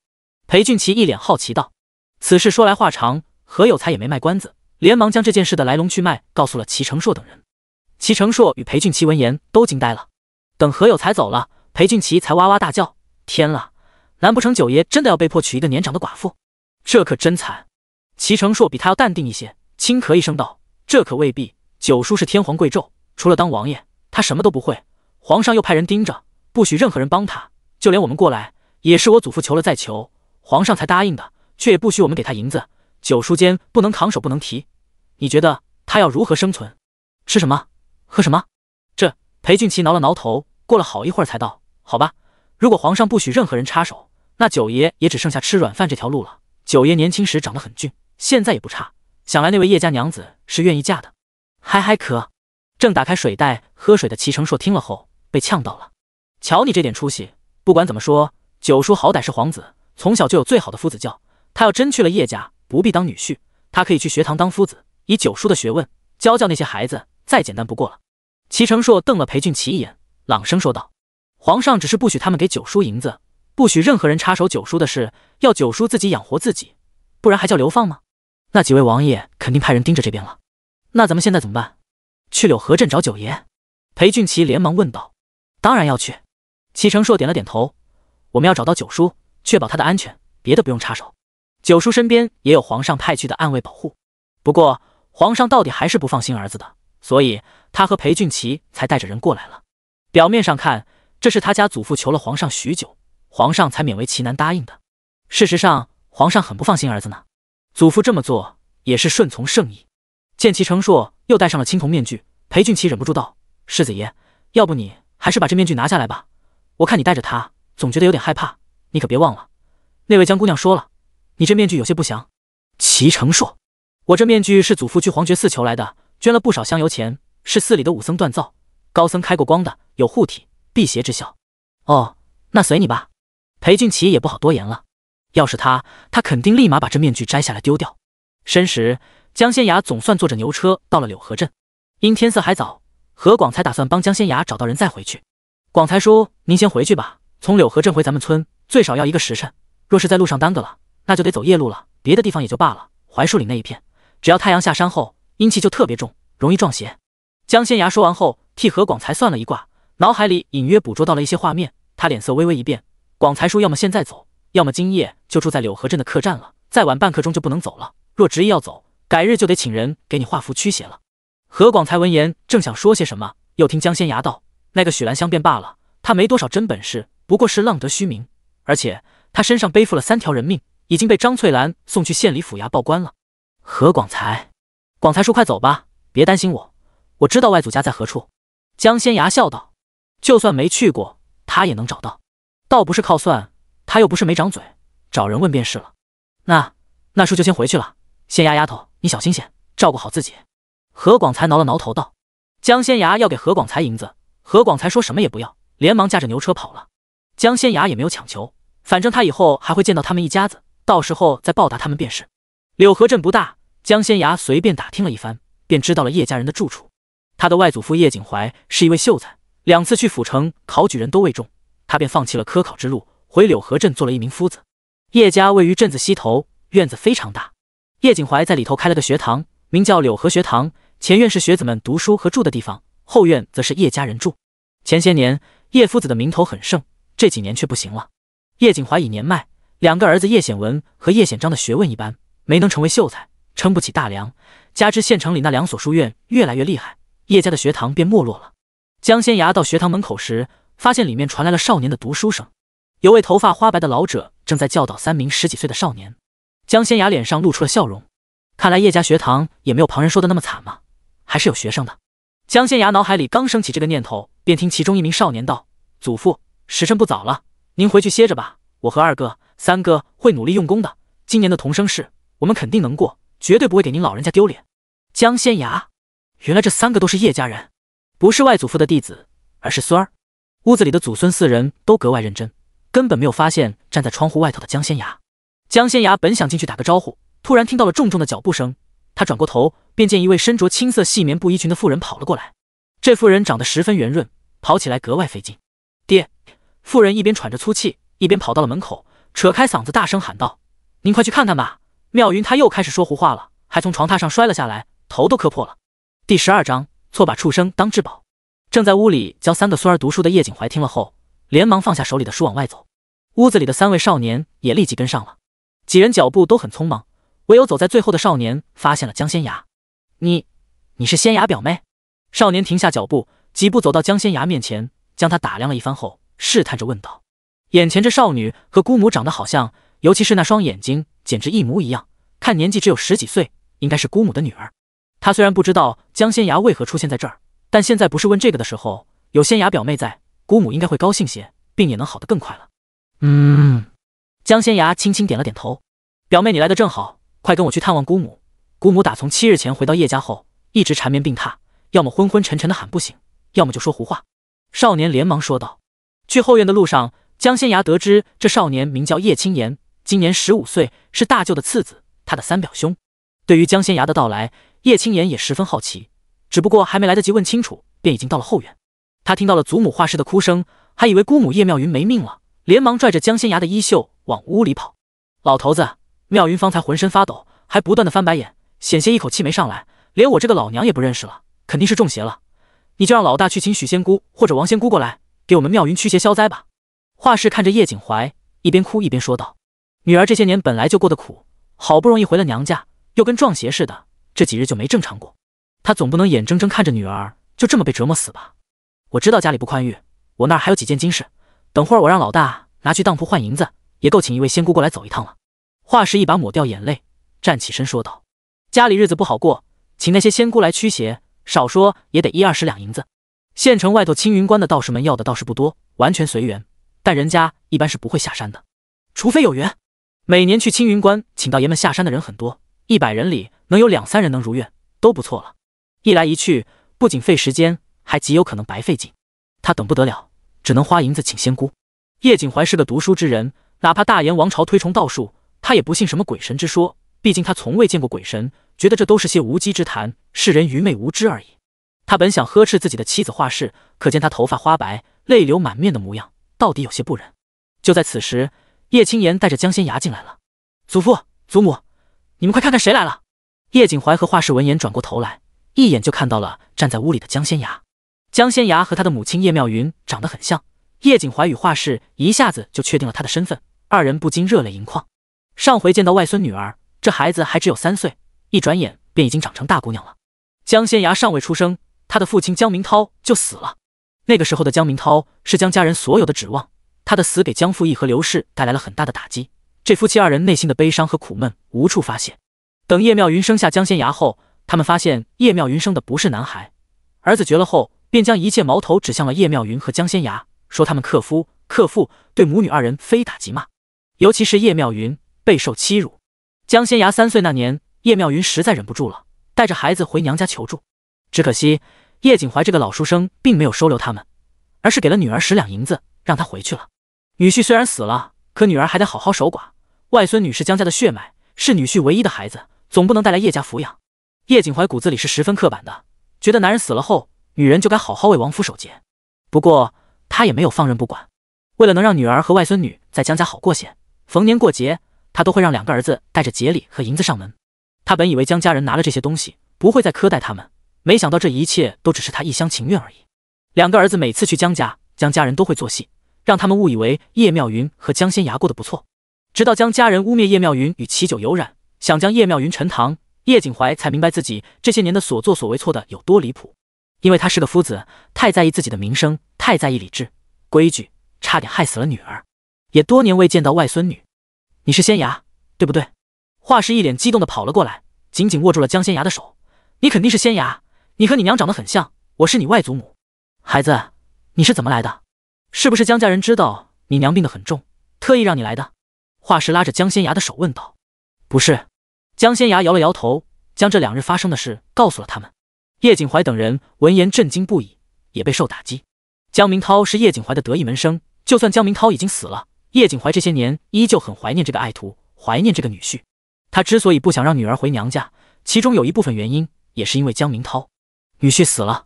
裴俊奇一脸好奇道。此事说来话长，何有才也没卖关子，连忙将这件事的来龙去脉告诉了齐成硕等人。齐成硕与裴俊奇闻言都惊呆了。等何有才走了，裴俊奇才哇哇大叫：“天了，难不成九爷真的要被迫娶一个年长的寡妇？这可真惨！”齐成硕比他要淡定一些，轻咳一声道：“这可未必，九叔是天皇贵胄，除了当王爷，他什么都不会。皇上又派人盯着，不许任何人帮他，就连我们过来，也是我祖父求了再求，皇上才答应的，却也不许我们给他银子。九叔间不能扛手不能提，你觉得他要如何生存？吃什么？喝什么？”这裴俊奇挠了挠头，过了好一会儿才道：“好吧，如果皇上不许任何人插手，那九爷也只剩下吃软饭这条路了。九爷年轻时长得很俊，现在也不差，想来那位叶家娘子是愿意嫁的。”还可。正打开水袋喝水的齐成硕听了后被呛到了。瞧你这点出息，不管怎么说，九叔好歹是皇子，从小就有最好的夫子教，他要真去了叶家，不必当女婿，他可以去学堂当夫子，以九叔的学问教那些孩子，再简单不过了。齐成硕瞪了裴俊奇一眼，朗声说道：“皇上只是不许他们给九叔银子，不许任何人插手九叔的事，要九叔自己养活自己，不然还叫流放吗？那几位王爷肯定派人盯着这边了。那咱们现在怎么办？去柳河镇找九爷？”裴俊奇连忙问道。“当然要去。”齐成硕点了点头。“我们要找到九叔，确保他的安全，别的不用插手。九叔身边也有皇上派去的暗卫保护，不过皇上到底还是不放心儿子的，所以他和裴俊奇才带着人过来了。表面上看，这是他家祖父求了皇上许久，皇上才勉为其难答应的。事实上，皇上很不放心儿子呢。祖父这么做也是顺从圣意。见齐成硕又戴上了青铜面具，裴俊奇忍不住道：“世子爷，要不你还是把这面具拿下来吧？我看你戴着它，总觉得有点害怕。你可别忘了，那位江姑娘说了，你这面具有些不祥。”齐成硕：“我这面具是祖父去皇觉寺求来的，捐了不少香油钱，是寺里的武僧锻造，高僧开过光的，有护体辟邪之效。”“哦，那随你吧。”裴俊奇也不好多言了。要是他肯定立马把这面具摘下来丢掉。申时，江仙崖总算坐着牛车到了柳河镇。因天色还早，何广才打算帮江仙崖找到人再回去。广才叔，您先回去吧，从柳河镇回咱们村最少要1个时辰，若是在路上耽搁了，那就得走夜路了。别的地方也就罢了，槐树岭那一片，只要太阳下山后，阴气就特别重，容易撞邪。江仙崖说完后，替何广才算了一卦，脑海里隐约捕捉到了一些画面。他脸色微微一变，广才叔要么现在走，要么今夜就住在柳河镇的客栈了，再晚半刻钟就不能走了。若执意要走，改日就得请人给你画符驱邪了。何广才闻言正想说些什么，又听江仙崖道：“那个许兰香便罢了，他没多少真本事，不过是浪得虚名，而且他身上背负了3条人命，已经被张翠兰送去县里府衙报官了。”何广才，广才叔快走吧，别担心我，我知道外祖家在何处。江仙崖笑道：“就算没去过，他也能找到，倒不是靠算，他又不是没长嘴，找人问便是了。那叔就先回去了，仙崖丫头，你小心些，照顾好自己。”何广才挠了挠头道。江仙崖要给何广才银子，何广才说什么也不要，连忙驾着牛车跑了。江仙崖也没有强求，反正他以后还会见到他们一家子，到时候再报答他们便是。柳河镇不大，江仙崖随便打听了一番，便知道了叶家人的住处。他的外祖父叶景怀是一位秀才，2次去府城考举人都未中，他便放弃了科考之路，回柳河镇做了一名夫子。叶家位于镇子西头，院子非常大。叶景怀在里头开了个学堂，名叫柳河学堂，前院是学子们读书和住的地方，后院则是叶家人住。前些年叶夫子的名头很盛，这几年却不行了。叶景怀已年迈，2个儿子叶显文和叶显章的学问一般，没能成为秀才，撑不起大梁，加之县城里那2所书院越来越厉害，叶家的学堂便没落了。江仙崖到学堂门口时，发现里面传来了少年的读书声，有位头发花白的老者正在教导3名10几岁的少年。江仙崖脸上露出了笑容，看来叶家学堂也没有旁人说的那么惨嘛，还是有学生的。江仙崖脑海里刚升起这个念头，便听其中一名少年道：“祖父，时辰不早了，您回去歇着吧，我和2哥、3哥会努力用功的，今年的童生试我们肯定能过，绝对不会给您老人家丢脸。”江仙崖，原来这3个都是叶家人，不是外祖父的弟子，而是孙儿。屋子里的祖孙4人都格外认真，根本没有发现站在窗户外头的江仙崖。江仙崖本想进去打个招呼，突然听到了重重的脚步声，他转过头，便见一位身着青色细棉布衣裙的妇人跑了过来。这妇人长得十分圆润，跑起来格外费劲。爹！妇人一边喘着粗气，一边跑到了门口，扯开嗓子大声喊道：“您快去看看吧，妙云她又开始说胡话了，还从床榻上摔了下来，头都磕破了。”第12章，错把畜生当至宝。正在屋里教3个孙儿读书的叶景怀听了后，连忙放下手里的书往外走。屋子里的3位少年也立即跟上了，几人脚步都很匆忙，唯有走在最后的少年发现了江仙崖。你是仙崖表妹？少年停下脚步，几步走到江仙崖面前，将她打量了一番后，试探着问道。眼前这少女和姑母长得好像，尤其是那双眼睛简直一模一样，看年纪只有10几岁，应该是姑母的女儿。他虽然不知道江仙崖为何出现在这儿，但现在不是问这个的时候，有仙崖表妹在，姑母应该会高兴些，病也能好得更快了。江仙崖轻轻点了点头。表妹你来得正好，快跟我去探望姑母。姑母打从7日前回到叶家后，一直缠绵病榻，要么昏昏沉沉的喊不醒，要么就说胡话。少年连忙说道。去后院的路上，江仙崖得知这少年名叫叶青言，今年15岁，是大舅的次子，他的3表兄。对于江仙崖的到来，叶青言也十分好奇，只不过还没来得及问清楚，便已经到了后院。他听到了祖母画室的哭声，还以为姑母叶妙云没命了，连忙拽着江仙崖的衣袖往屋里跑。老头子，妙云方才浑身发抖，还不断的翻白眼，险些一口气没上来，连我这个老娘也不认识了，肯定是中邪了。你就让老大去请许仙姑或者王仙姑过来，给我们妙云驱邪消灾吧。画室看着叶景怀，一边哭一边说道：“女儿这些年本来就过得苦，好不容易回了娘家，又跟撞邪似的，这几日就没正常过。她总不能眼睁睁看着女儿就这么被折磨死吧？我知道家里不宽裕，我那儿还有几件金饰，等会儿我让老大拿去当铺换银子，也够请一位仙姑过来走一趟了。”画师一把抹掉眼泪，站起身说道：“家里日子不好过，请那些仙姑来驱邪，少说也得1-20两银子。县城外头青云关的道士们要的倒是不多，完全随缘，但人家一般是不会下山的，除非有缘。每年去青云关请到爷们下山的人很多，100人里能有2-3人能如愿，都不错了。一来一去，不仅费时间，还极有可能白费劲。他等不得了，只能花银子请仙姑。”叶景怀是个读书之人，哪怕大炎王朝推崇道术，他也不信什么鬼神之说，毕竟他从未见过鬼神，觉得这都是些无稽之谈，世人愚昧无知而已。他本想呵斥自己的妻子华氏，可见他头发花白，泪流满面的模样，到底有些不忍。就在此时，叶青言带着江仙芽进来了。祖父、祖母，你们快看看谁来了！叶景怀和华氏闻言转过头来，一眼就看到了站在屋里的江仙芽。江仙芽和他的母亲叶妙云长得很像，叶景怀与华氏一下子就确定了他的身份，二人不禁热泪盈眶。上回见到外孙女儿，这孩子还只有3岁，一转眼便已经长成大姑娘了。江仙芽尚未出生，他的父亲江明涛就死了。那个时候的江明涛是江家人所有的指望，他的死给江父义和刘氏带来了很大的打击，这夫妻二人内心的悲伤和苦闷无处发泄。等叶妙云生下江仙芽后，他们发现叶妙云生的不是男孩，儿子绝了后，便将一切矛头指向了叶妙云和江仙芽，说他们克夫，对母女二人非打即骂，尤其是叶妙云备受欺辱。江仙芽3岁那年，叶妙云实在忍不住了，带着孩子回娘家求助。只可惜叶景怀这个老书生并没有收留他们，而是给了女儿10两银子，让她回去了。女婿虽然死了，可女儿还得好好守寡，外孙女是江家的血脉，是女婿唯一的孩子，总不能带来叶家抚养。叶景怀骨子里是十分刻板的，觉得男人死了后，女人就该好好为亡夫守节。不过他也没有放任不管，为了能让女儿和外孙女在江家好过些，逢年过节他都会让2个儿子带着节礼和银子上门。他本以为江家人拿了这些东西不会再苛待他们，没想到这一切都只是他一厢情愿而已。2个儿子每次去江家，江家人都会做戏，让他们误以为叶妙云和江仙芽过得不错。直到江家人污蔑叶妙云与其酒有染，想将叶妙云沉塘，叶景怀才明白自己这些年的所作所为错的有多离谱。因为他是个夫子，太在意自己的名声，太在意礼制规矩，差点害死了女儿，也多年未见到外孙女。你是仙芽，对不对？华氏一脸激动地跑了过来，紧紧握住了江仙芽的手。你肯定是仙芽，你和你娘长得很像，我是你外祖母。孩子，你是怎么来的？是不是江家人知道你娘病得很重，特意让你来的？华氏拉着江仙芽的手问道。不是。江仙芽摇了摇头，将这2日发生的事告诉了他们。叶景怀等人闻言震惊不已，也备受打击。江明涛是叶景怀的得意门生，就算江明涛已经死了，叶景怀这些年依旧很怀念这个爱徒，怀念这个女婿。他之所以不想让女儿回娘家，其中有一部分原因也是因为江明涛。女婿死了，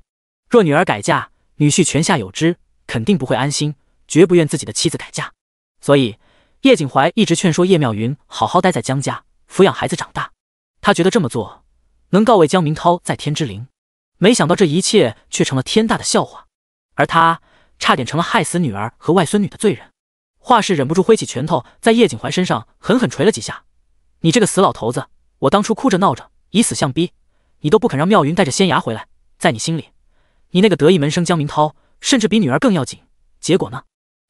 若女儿改嫁，女婿泉下有知，肯定不会安心，绝不愿自己的妻子改嫁。所以叶景怀一直劝说叶妙云好好待在江家，抚养孩子长大。他觉得这么做能告慰江明涛在天之灵，没想到这一切却成了天大的笑话，而他差点成了害死女儿和外孙女的罪人。华氏忍不住挥起拳头在叶景怀身上狠狠捶了几下。你这个死老头子，我当初哭着闹着以死相逼，你都不肯让妙云带着仙芽回来，在你心里，你那个得意门生江明涛甚至比女儿更要紧，结果呢，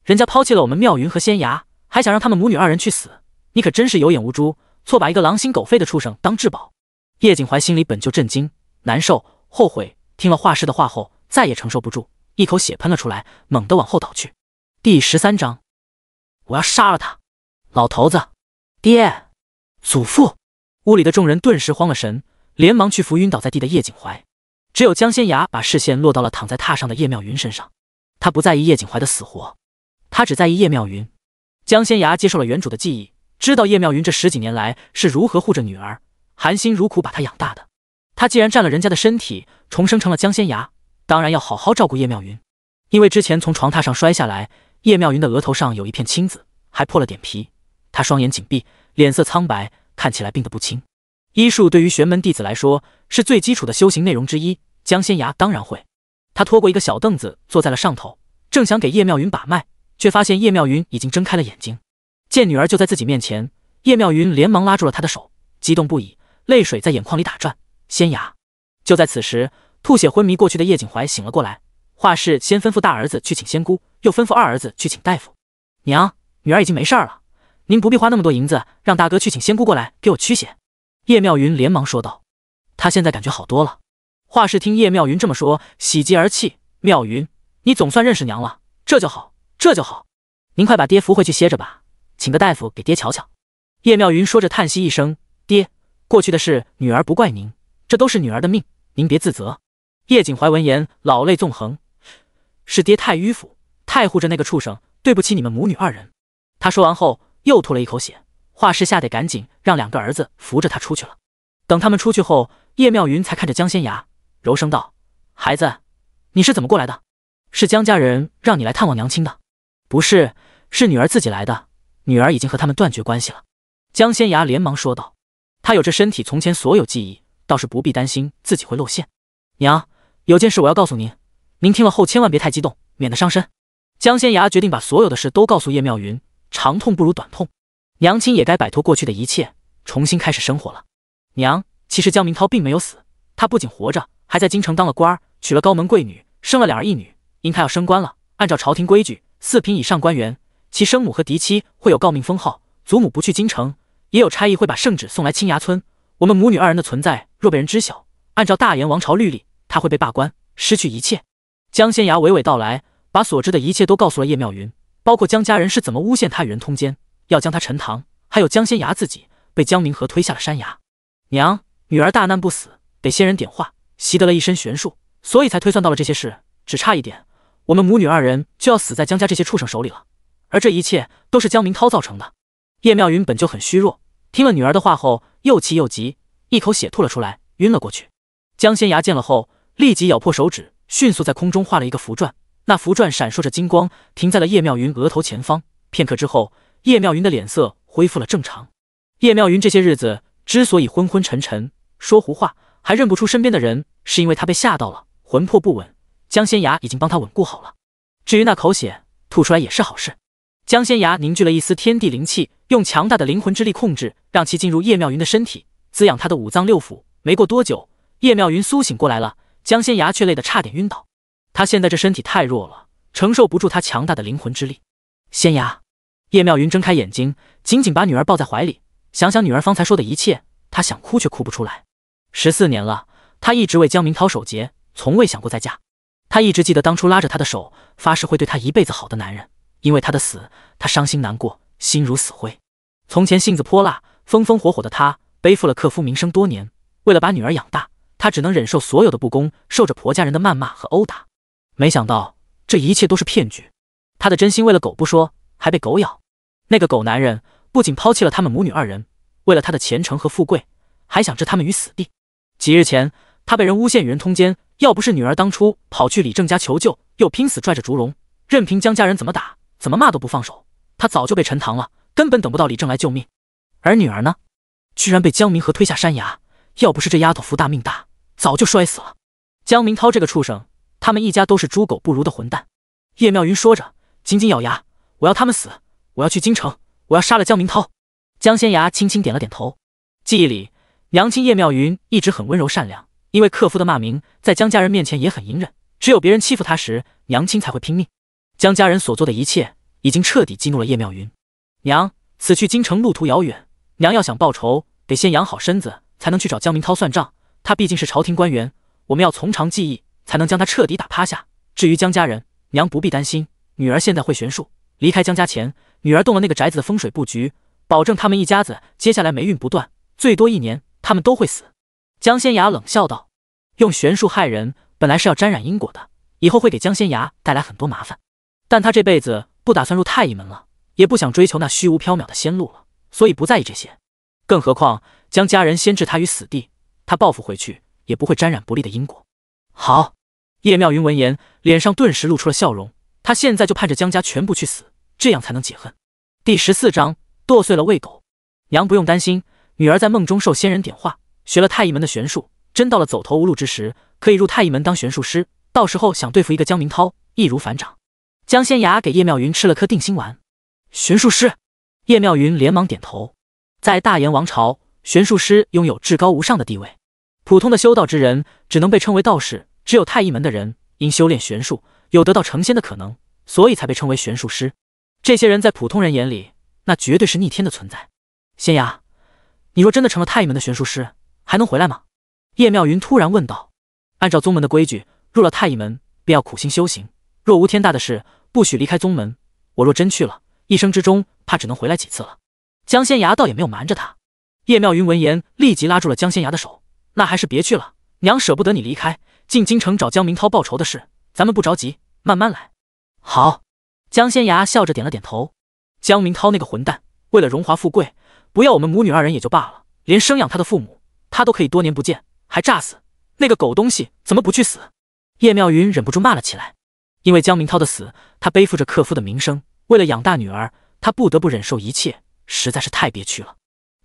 人家抛弃了我们妙云和仙芽，还想让他们母女2人去死，你可真是有眼无珠，错把一个狼心狗肺的畜生当至宝。叶景怀心里本就震惊、难受、后悔，听了华氏的话后再也承受不住，一口血喷了出来，猛地往后倒去。第13章，我要杀了他！老头子，爹，祖父！屋里的众人顿时慌了神，连忙去扶晕倒在地的叶景怀。只有江仙芽把视线落到了躺在榻上的叶妙云身上，他不在意叶景怀的死活，他只在意叶妙云。江仙芽接受了原主的记忆，知道叶妙云这10几年来是如何护着女儿，含辛茹苦把她养大的。他既然占了人家的身体，重生成了江仙芽，当然要好好照顾叶妙云。因为之前从床榻上摔下来，叶妙云的额头上有一片青紫，还破了点皮。她双眼紧闭，脸色苍白，看起来病得不轻。医术对于玄门弟子来说是最基础的修行内容之一，江仙芽当然会。他拖过一个小凳子坐在了上头，正想给叶妙云把脉，却发现叶妙云已经睁开了眼睛。见女儿就在自己面前，叶妙云连忙拉住了她的手，激动不已，泪水在眼眶里打转。仙芽！就在此时，吐血昏迷过去的叶景怀醒了过来。华氏先吩咐大儿子去请仙姑，又吩咐二儿子去请大夫。娘，女儿已经没事了，您不必花那么多银子，让大哥去请仙姑过来给我驱血。叶妙云连忙说道。她现在感觉好多了。华氏听叶妙云这么说，喜极而泣。妙云，你总算认识娘了，这就好，这就好。您快把爹扶回去歇着吧，请个大夫给爹瞧瞧。叶妙云说着叹息一声，爹，过去的事女儿不怪您，这都是女儿的命，您别自责。叶景怀闻言老泪纵横，是爹太迂腐，太护着那个畜生，对不起你们母女2人。他说完后，又吐了一口血，华氏吓得赶紧让2个儿子扶着他出去了。等他们出去后，叶妙云才看着江仙芽，柔声道：“孩子，你是怎么过来的？是江家人让你来探望娘亲的？”“不是，是女儿自己来的，女儿已经和他们断绝关系了。”江仙芽连忙说道。她有着身体从前所有记忆，倒是不必担心自己会露馅。娘，有件事我要告诉您，您听了后千万别太激动，免得伤身。江仙芽决定把所有的事都告诉叶妙云，长痛不如短痛，娘亲也该摆脱过去的一切，重新开始生活了。娘，其实江明涛并没有死，他不仅活着，还在京城当了官儿，娶了高门贵女，生了2儿1女。因他要升官了，按照朝廷规矩，4品以上官员，其生母和嫡妻会有诰命封号，祖母不去京城，也有差役会把圣旨送来青崖村。我们母女2人的存在若被人知晓，按照大炎王朝律例，他会被罢官，失去一切。江仙芽娓娓道来，把所知的一切都告诉了叶妙云，包括江家人是怎么诬陷他与人通奸，要将他沉塘，还有江仙芽自己被江明和推下了山崖。娘，女儿大难不死，得仙人点化，习得了一身玄术，所以才推算到了这些事，只差一点，我们母女2人就要死在江家这些畜生手里了。而这一切都是江明涛造成的。叶妙云本就很虚弱，听了女儿的话后，又气又急，一口血吐了出来，晕了过去。江仙芽见了后，立即咬破手指，迅速在空中画了一个符篆，那符篆闪烁着金光，停在了叶妙云额头前方。片刻之后，叶妙云的脸色恢复了正常。叶妙云这些日子之所以昏昏沉沉，说胡话，还认不出身边的人，是因为他被吓到了，魂魄不稳。江仙芽已经帮他稳固好了。至于那口血吐出来也是好事。江仙芽凝聚了一丝天地灵气，用强大的灵魂之力控制，让其进入叶妙云的身体，滋养他的5脏6腑。没过多久，叶妙云苏醒过来了，江仙芽却累得差点晕倒。他现在这身体太弱了，承受不住他强大的灵魂之力。仙芽，叶妙云睁开眼睛，紧紧把女儿抱在怀里，想想女儿方才说的一切，她想哭却哭不出来。14年了，她一直为江明涛守节，从未想过再嫁。她一直记得当初拉着他的手，发誓会对他一辈子好的男人，因为他的死，她伤心难过，心如死灰。从前性子泼辣，风风火火的她，背负了克夫名声多年，为了把女儿养大，她只能忍受所有的不公，受着婆家人的谩骂和殴打。没想到这一切都是骗局，她的真心为了狗不说，还被狗咬。那个狗男人不仅抛弃了他们母女2人，为了他的前程和富贵，还想置他们于死地。几日前，他被人诬陷与人通奸，要不是女儿当初跑去李正家求救，又拼死拽着烛龙，任凭江家人怎么打怎么骂都不放手，他早就被沉塘了，根本等不到李正来救命。而女儿呢，居然被江明和推下山崖，要不是这丫头福大命大，早就摔死了。江明涛这个畜生，他们一家都是猪狗不如的混蛋。叶妙云说着，紧紧咬牙，我要他们死，我要去京城，我要杀了江明涛。江仙芽轻轻点了点头。记忆里，娘亲叶妙云一直很温柔善良，因为克夫的骂名，在江家人面前也很隐忍，只有别人欺负她时，娘亲才会拼命。江家人所做的一切，已经彻底激怒了叶妙云。娘，此去京城路途遥远，娘要想报仇，得先养好身子，才能去找江明涛算账。他毕竟是朝廷官员，我们要从长计议，才能将他彻底打趴下。至于江家人，娘不必担心，女儿现在会玄术，离开江家前，女儿动了那个宅子的风水布局，保证他们一家子接下来霉运不断，最多1年他们都会死。江仙芽冷笑道，用玄术害人本来是要沾染因果的，以后会给江仙芽带来很多麻烦，但他这辈子不打算入太医门了，也不想追求那虚无缥缈的仙路了，所以不在意这些。更何况江家人先置他于死地，他报复回去也不会沾染不利的因果。好。叶妙云闻言，脸上顿时露出了笑容，他现在就盼着江家全部去死，这样才能解恨。第14章剁碎了喂狗。娘不用担心，女儿在梦中受仙人点化，学了太医门的玄术，真到了走投无路之时，可以入太医门当玄术师，到时候想对付一个江明涛，易如反掌。江仙芽给叶妙云吃了颗定心丸。玄术师？叶妙云连忙点头。在大炎王朝，玄术师拥有至高无上的地位，普通的修道之人只能被称为道士，只有太医门的人因修炼玄术，有得到成仙的可能，所以才被称为玄术师。这些人在普通人眼里，那绝对是逆天的存在。仙芽，你若真的成了太医门的玄术师，还能回来吗？叶妙云突然问道。按照宗门的规矩，入了太医门便要苦心修行，若无天大的事，不许离开宗门。我若真去了，一生之中怕只能回来几次了。江仙芽倒也没有瞒着他。叶妙云闻言立即拉住了江仙芽的手，那还是别去了，娘舍不得你离开，进京城找江明涛报仇的事，咱们不着急，慢慢来。好。江仙芽笑着点了点头。江明涛那个混蛋，为了荣华富贵，不要我们母女二人也就罢了，连生养他的父母，他都可以多年不见，还炸死，那个狗东西怎么不去死？叶妙云忍不住骂了起来。因为江明涛的死，他背负着克夫的名声，为了养大女儿，他不得不忍受一切，实在是太憋屈了。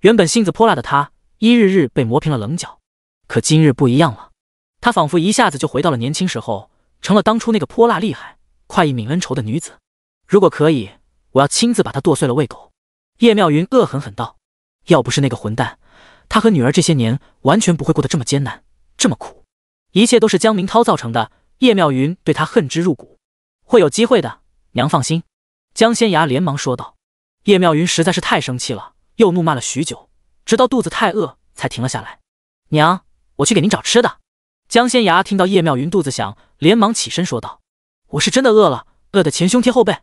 原本性子泼辣的他，一日日被磨平了棱角。可今日不一样了，他仿佛一下子就回到了年轻时候，成了当初那个泼辣厉害、快意泯恩仇的女子。如果可以，我要亲自把她剁碎了喂狗。叶妙云恶狠狠道：要不是那个混蛋，他和女儿这些年完全不会过得这么艰难，这么苦。一切都是江明涛造成的，叶妙云对他恨之入骨。会有机会的，娘放心。江仙芽连忙说道。叶妙云实在是太生气了，又怒骂了许久，直到肚子太饿才停了下来。娘，我去给您找吃的。江仙芽听到叶妙云肚子响，连忙起身说道：我是真的饿了，饿得前胸贴后背。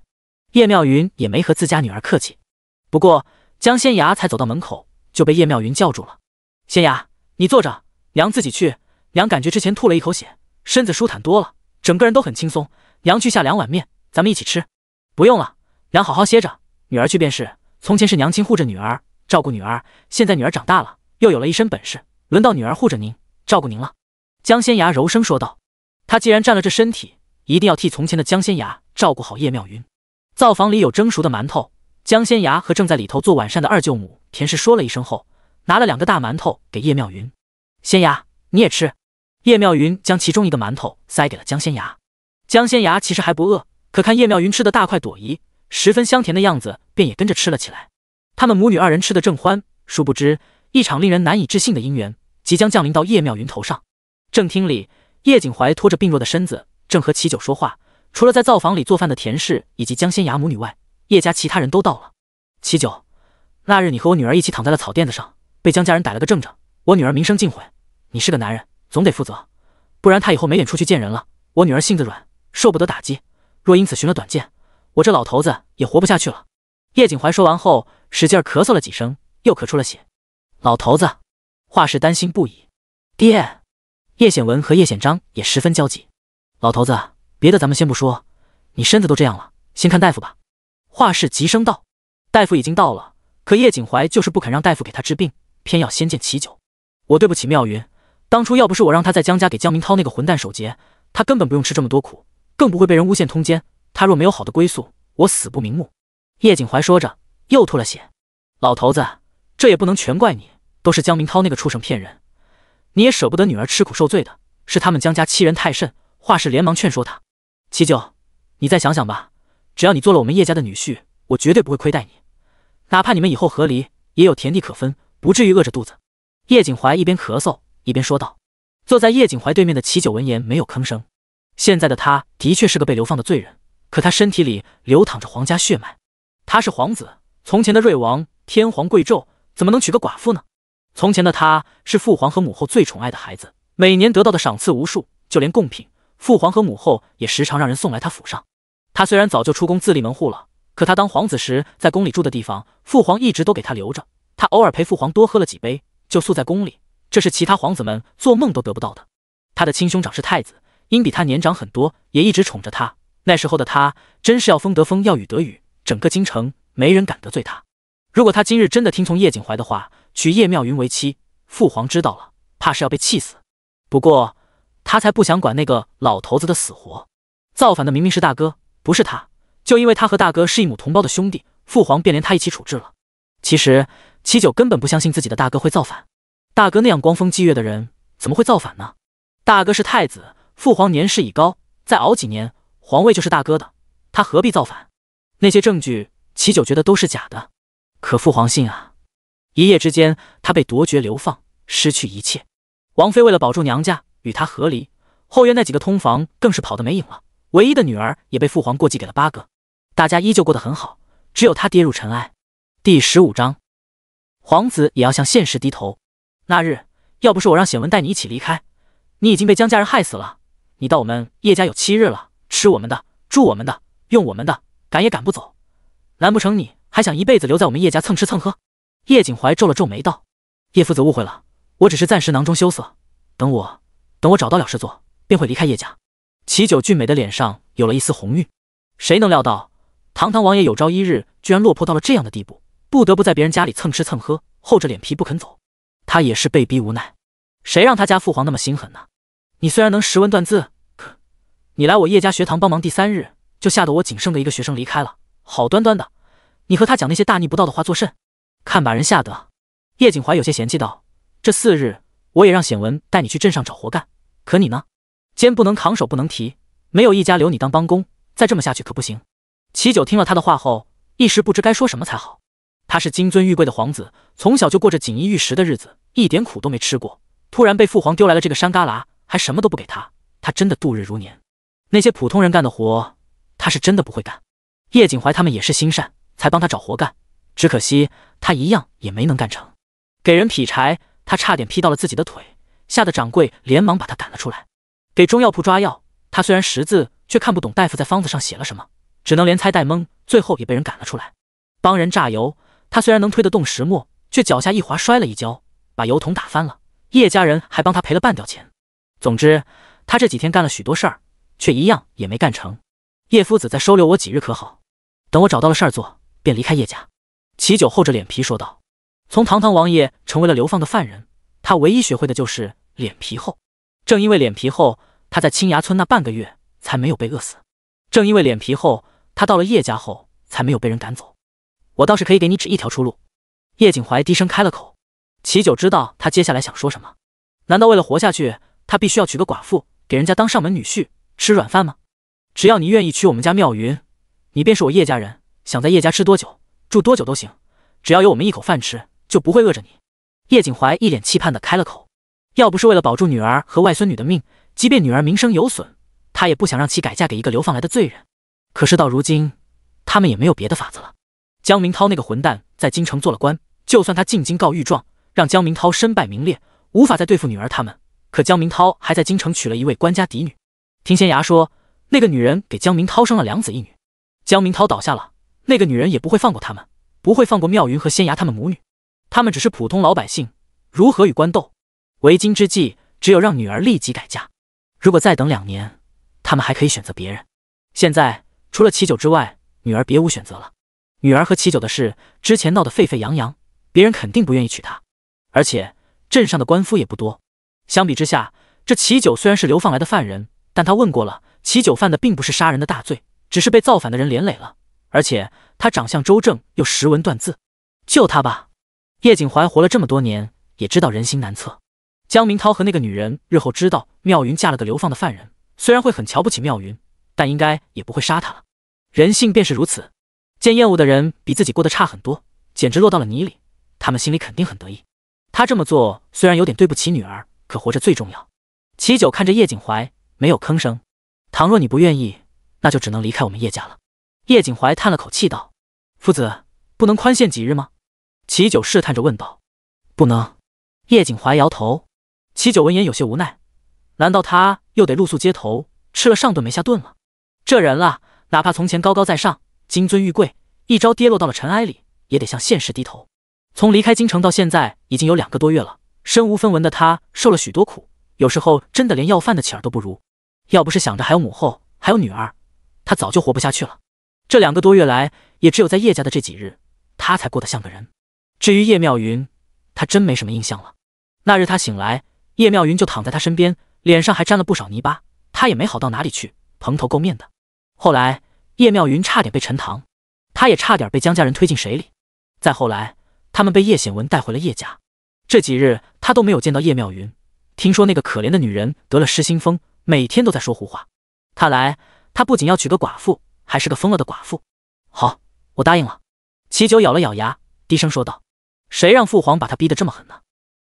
叶妙云也没和自家女儿客气。不过江仙芽才走到门口，就被叶妙云叫住了。仙芽，你坐着，娘自己去。娘感觉之前吐了一口血，身子舒坦多了，整个人都很轻松。娘去下2碗面，咱们一起吃。不用了，娘好好歇着，女儿去便是。从前是娘亲护着女儿，照顾女儿，现在女儿长大了，又有了一身本事，轮到女儿护着您，照顾您了。江仙芽柔声说道。她既然占了这身体，一定要替从前的江仙芽照顾好叶妙云。灶房里有蒸熟的馒头，江仙芽和正在里头做晚膳的二舅母田氏说了一声后，拿了2个大馒头给叶妙云。仙芽，你也吃。叶妙云将其中一个馒头塞给了江仙芽。江仙芽其实还不饿，可看叶妙云吃的大快朵颐，十分香甜的样子，便也跟着吃了起来。他们母女二人吃得正欢，殊不知一场令人难以置信的姻缘即将降临到叶妙云头上。正厅里，叶景怀拖着病弱的身子，正和齐九说话。除了在灶房里做饭的田氏以及江仙芽母女外，叶家其他人都到了。齐九，那日你和我女儿一起躺在了草垫子上，被江家人逮了个正着，我女儿名声尽毁。你是个男人，总得负责，不然她以后没脸出去见人了。我女儿性子软，受不得打击，若因此寻了短见，我这老头子也活不下去了。叶景怀说完后，使劲咳嗽了几声，又咳出了血。老头子，华氏担心不已。爹，叶显文和叶显章也十分焦急。老头子，别的咱们先不说，你身子都这样了，先看大夫吧。华氏急声道。大夫已经到了，可叶景怀就是不肯让大夫给他治病，偏要先见齐九。我对不起妙云，当初要不是我让他在江家给江明涛那个混蛋守节，他根本不用吃这么多苦，更不会被人诬陷通奸。他若没有好的归宿，我死不瞑目。叶景怀说着又吐了血。老头子，这也不能全怪你，都是江明涛那个畜生骗人，你也舍不得女儿吃苦受罪的，是他们江家欺人太甚。华氏连忙劝说他。齐九，你再想想吧，只要你做了我们叶家的女婿，我绝对不会亏待你，哪怕你们以后和离，也有田地可分，不至于饿着肚子。叶景怀一边咳嗽一边说道。坐在叶景怀对面的齐九闻言没有吭声。现在的他的确是个被流放的罪人，可他身体里流淌着皇家血脉，他是皇子，从前的瑞王天皇贵胄怎么能娶个寡妇呢？从前的他是父皇和母后最宠爱的孩子，每年得到的赏赐无数，就连贡品父皇和母后也时常让人送来他府上。他虽然早就出宫自立门户了，可他当皇子时在宫里住的地方，父皇一直都给他留着，他偶尔陪父皇多喝了几杯，就宿在宫里，这是其他皇子们做梦都得不到的。他的亲兄长是太子，因比他年长很多，也一直宠着他。那时候的他真是要风得风，要雨得雨，整个京城没人敢得罪他。如果他今日真的听从叶景怀的话，娶叶妙云为妻，父皇知道了，怕是要被气死。不过他才不想管那个老头子的死活。造反的明明是大哥，不是他，就因为他和大哥是一母同胞的兄弟，父皇便连他一起处置了。其实齐九根本不相信自己的大哥会造反，大哥那样光风霁月的人怎么会造反呢？大哥是太子，父皇年事已高，再熬几年皇位就是大哥的，他何必造反？那些证据齐九觉得都是假的，可父皇信啊。一夜之间他被夺爵流放，失去一切。王妃为了保住娘家与他和离，后院那几个通房更是跑得没影了，唯一的女儿也被父皇过继给了8个。大家依旧过得很好，只有他跌入尘埃。第15章，皇子也要向现实低头。那日要不是我让显文带你一起离开，你已经被江家人害死了。你到我们叶家有7日了，吃我们的，住我们的，用我们的，赶也赶不走，难不成你还想一辈子留在我们叶家蹭吃蹭喝？叶景怀皱了皱眉道。叶夫子误会了，我只是暂时囊中羞涩，等我找到了事做，便会离开叶家。齐九俊美的脸上有了一丝红晕，谁能料到堂堂王爷有朝一日居然落魄到了这样的地步，不得不在别人家里蹭吃蹭喝，厚着脸皮不肯走。他也是被逼无奈，谁让他家父皇那么心狠呢？你虽然能识文断字，可你来我叶家学堂帮忙第3日，就吓得我仅剩的一个学生离开了，好端端的，你和他讲那些大逆不道的话作甚？看把人吓得。叶景怀有些嫌弃道：这4日我也让显文带你去镇上找活干，可你呢？肩不能扛，手不能提，没有一家留你当帮工，再这么下去可不行。齐九听了他的话后，一时不知该说什么才好。他是金尊玉贵的皇子，从小就过着锦衣玉食的日子，一点苦都没吃过，突然被父皇丢来了这个山旮旯，还什么都不给他，他真的度日如年。那些普通人干的活，他是真的不会干。叶景怀他们也是心善，才帮他找活干，只可惜他一样也没能干成。给人劈柴，他差点劈到了自己的腿，吓得掌柜连忙把他赶了出来。给中药铺抓药，他虽然识字，却看不懂大夫在方子上写了什么，只能连猜带蒙，最后也被人赶了出来。帮人榨油，他虽然能推得动石磨，却脚下一滑摔了一跤，把油桶打翻了，叶家人还帮他赔了半吊钱。总之他这几天干了许多事儿，却一样也没干成。叶夫子再收留我几日可好？等我找到了事儿做，便离开叶家。齐九厚着脸皮说道。从堂堂王爷成为了流放的犯人，他唯一学会的就是脸皮厚。正因为脸皮厚，他在青崖村那半个月才没有被饿死。正因为脸皮厚，他到了叶家后才没有被人赶走。我倒是可以给你指一条出路。叶景怀低声开了口。齐九知道他接下来想说什么。难道为了活下去，他必须要娶个寡妇，给人家当上门女婿，吃软饭吗？只要你愿意娶我们家妙云，你便是我叶家人，想在叶家吃多久住多久都行，只要有我们一口饭吃，就不会饿着你。叶景怀一脸期盼地开了口。要不是为了保住女儿和外孙女的命，即便女儿名声有损，他也不想让其改嫁给一个流放来的罪人。可是到如今，他们也没有别的法子了。江明涛那个混蛋在京城做了官，就算他进京告御状，让江明涛身败名裂，无法再对付女儿他们，可江明涛还在京城娶了一位官家嫡女。听仙衙说，那个女人给江明涛生了2子1女。江明涛倒下了，那个女人也不会放过他们，不会放过妙云和仙衙他们母女。他们只是普通老百姓，如何与官斗？为今之计，只有让女儿立即改嫁。如果再等2年，他们还可以选择别人。现在除了齐九之外，女儿别无选择了。女儿和齐九的事之前闹得沸沸扬扬，别人肯定不愿意娶她，而且镇上的官夫也不多。相比之下，这齐九虽然是流放来的犯人，但他问过了，齐九犯的并不是杀人的大罪，只是被造反的人连累了，而且他长相周正，又识文断字，就他吧。叶景怀活了这么多年，也知道人心难测。江明涛和那个女人日后知道妙云嫁了个流放的犯人，虽然会很瞧不起妙云，但应该也不会杀她了。人性便是如此，见厌恶的人比自己过得差很多，简直落到了泥里，他们心里肯定很得意。他这么做虽然有点对不起女儿，可活着最重要。齐九看着叶景怀，没有吭声。倘若你不愿意，那就只能离开我们叶家了。叶景怀叹了口气道：夫子，不能宽限几日吗？齐九试探着问道。不能。叶景怀摇头。齐九闻言有些无奈，难道他又得露宿街头，吃了上顿没下顿了？这人啊，哪怕从前高高在上，金尊玉贵，一朝跌落到了尘埃里，也得向现实低头。从离开京城到现在已经有2个多月了，身无分文的他受了许多苦，有时候真的连要饭的气儿都不如。要不是想着还有母后还有女儿，他早就活不下去了。这2个多月来，也只有在叶家的这几日，他才过得像个人。至于叶妙云，他真没什么印象了。那日他醒来，叶妙云就躺在他身边，脸上还沾了不少泥巴，他也没好到哪里去，蓬头垢面的。后来叶妙云差点被沉塘，他也差点被江家人推进水里。再后来，他们被叶显文带回了叶家。这几日他都没有见到叶妙云，听说那个可怜的女人得了失心疯，每天都在说胡话。看来他不仅要娶个寡妇，还是个疯了的寡妇。好，我答应了。齐九咬了咬牙，低声说道：谁让父皇把他逼得这么狠呢？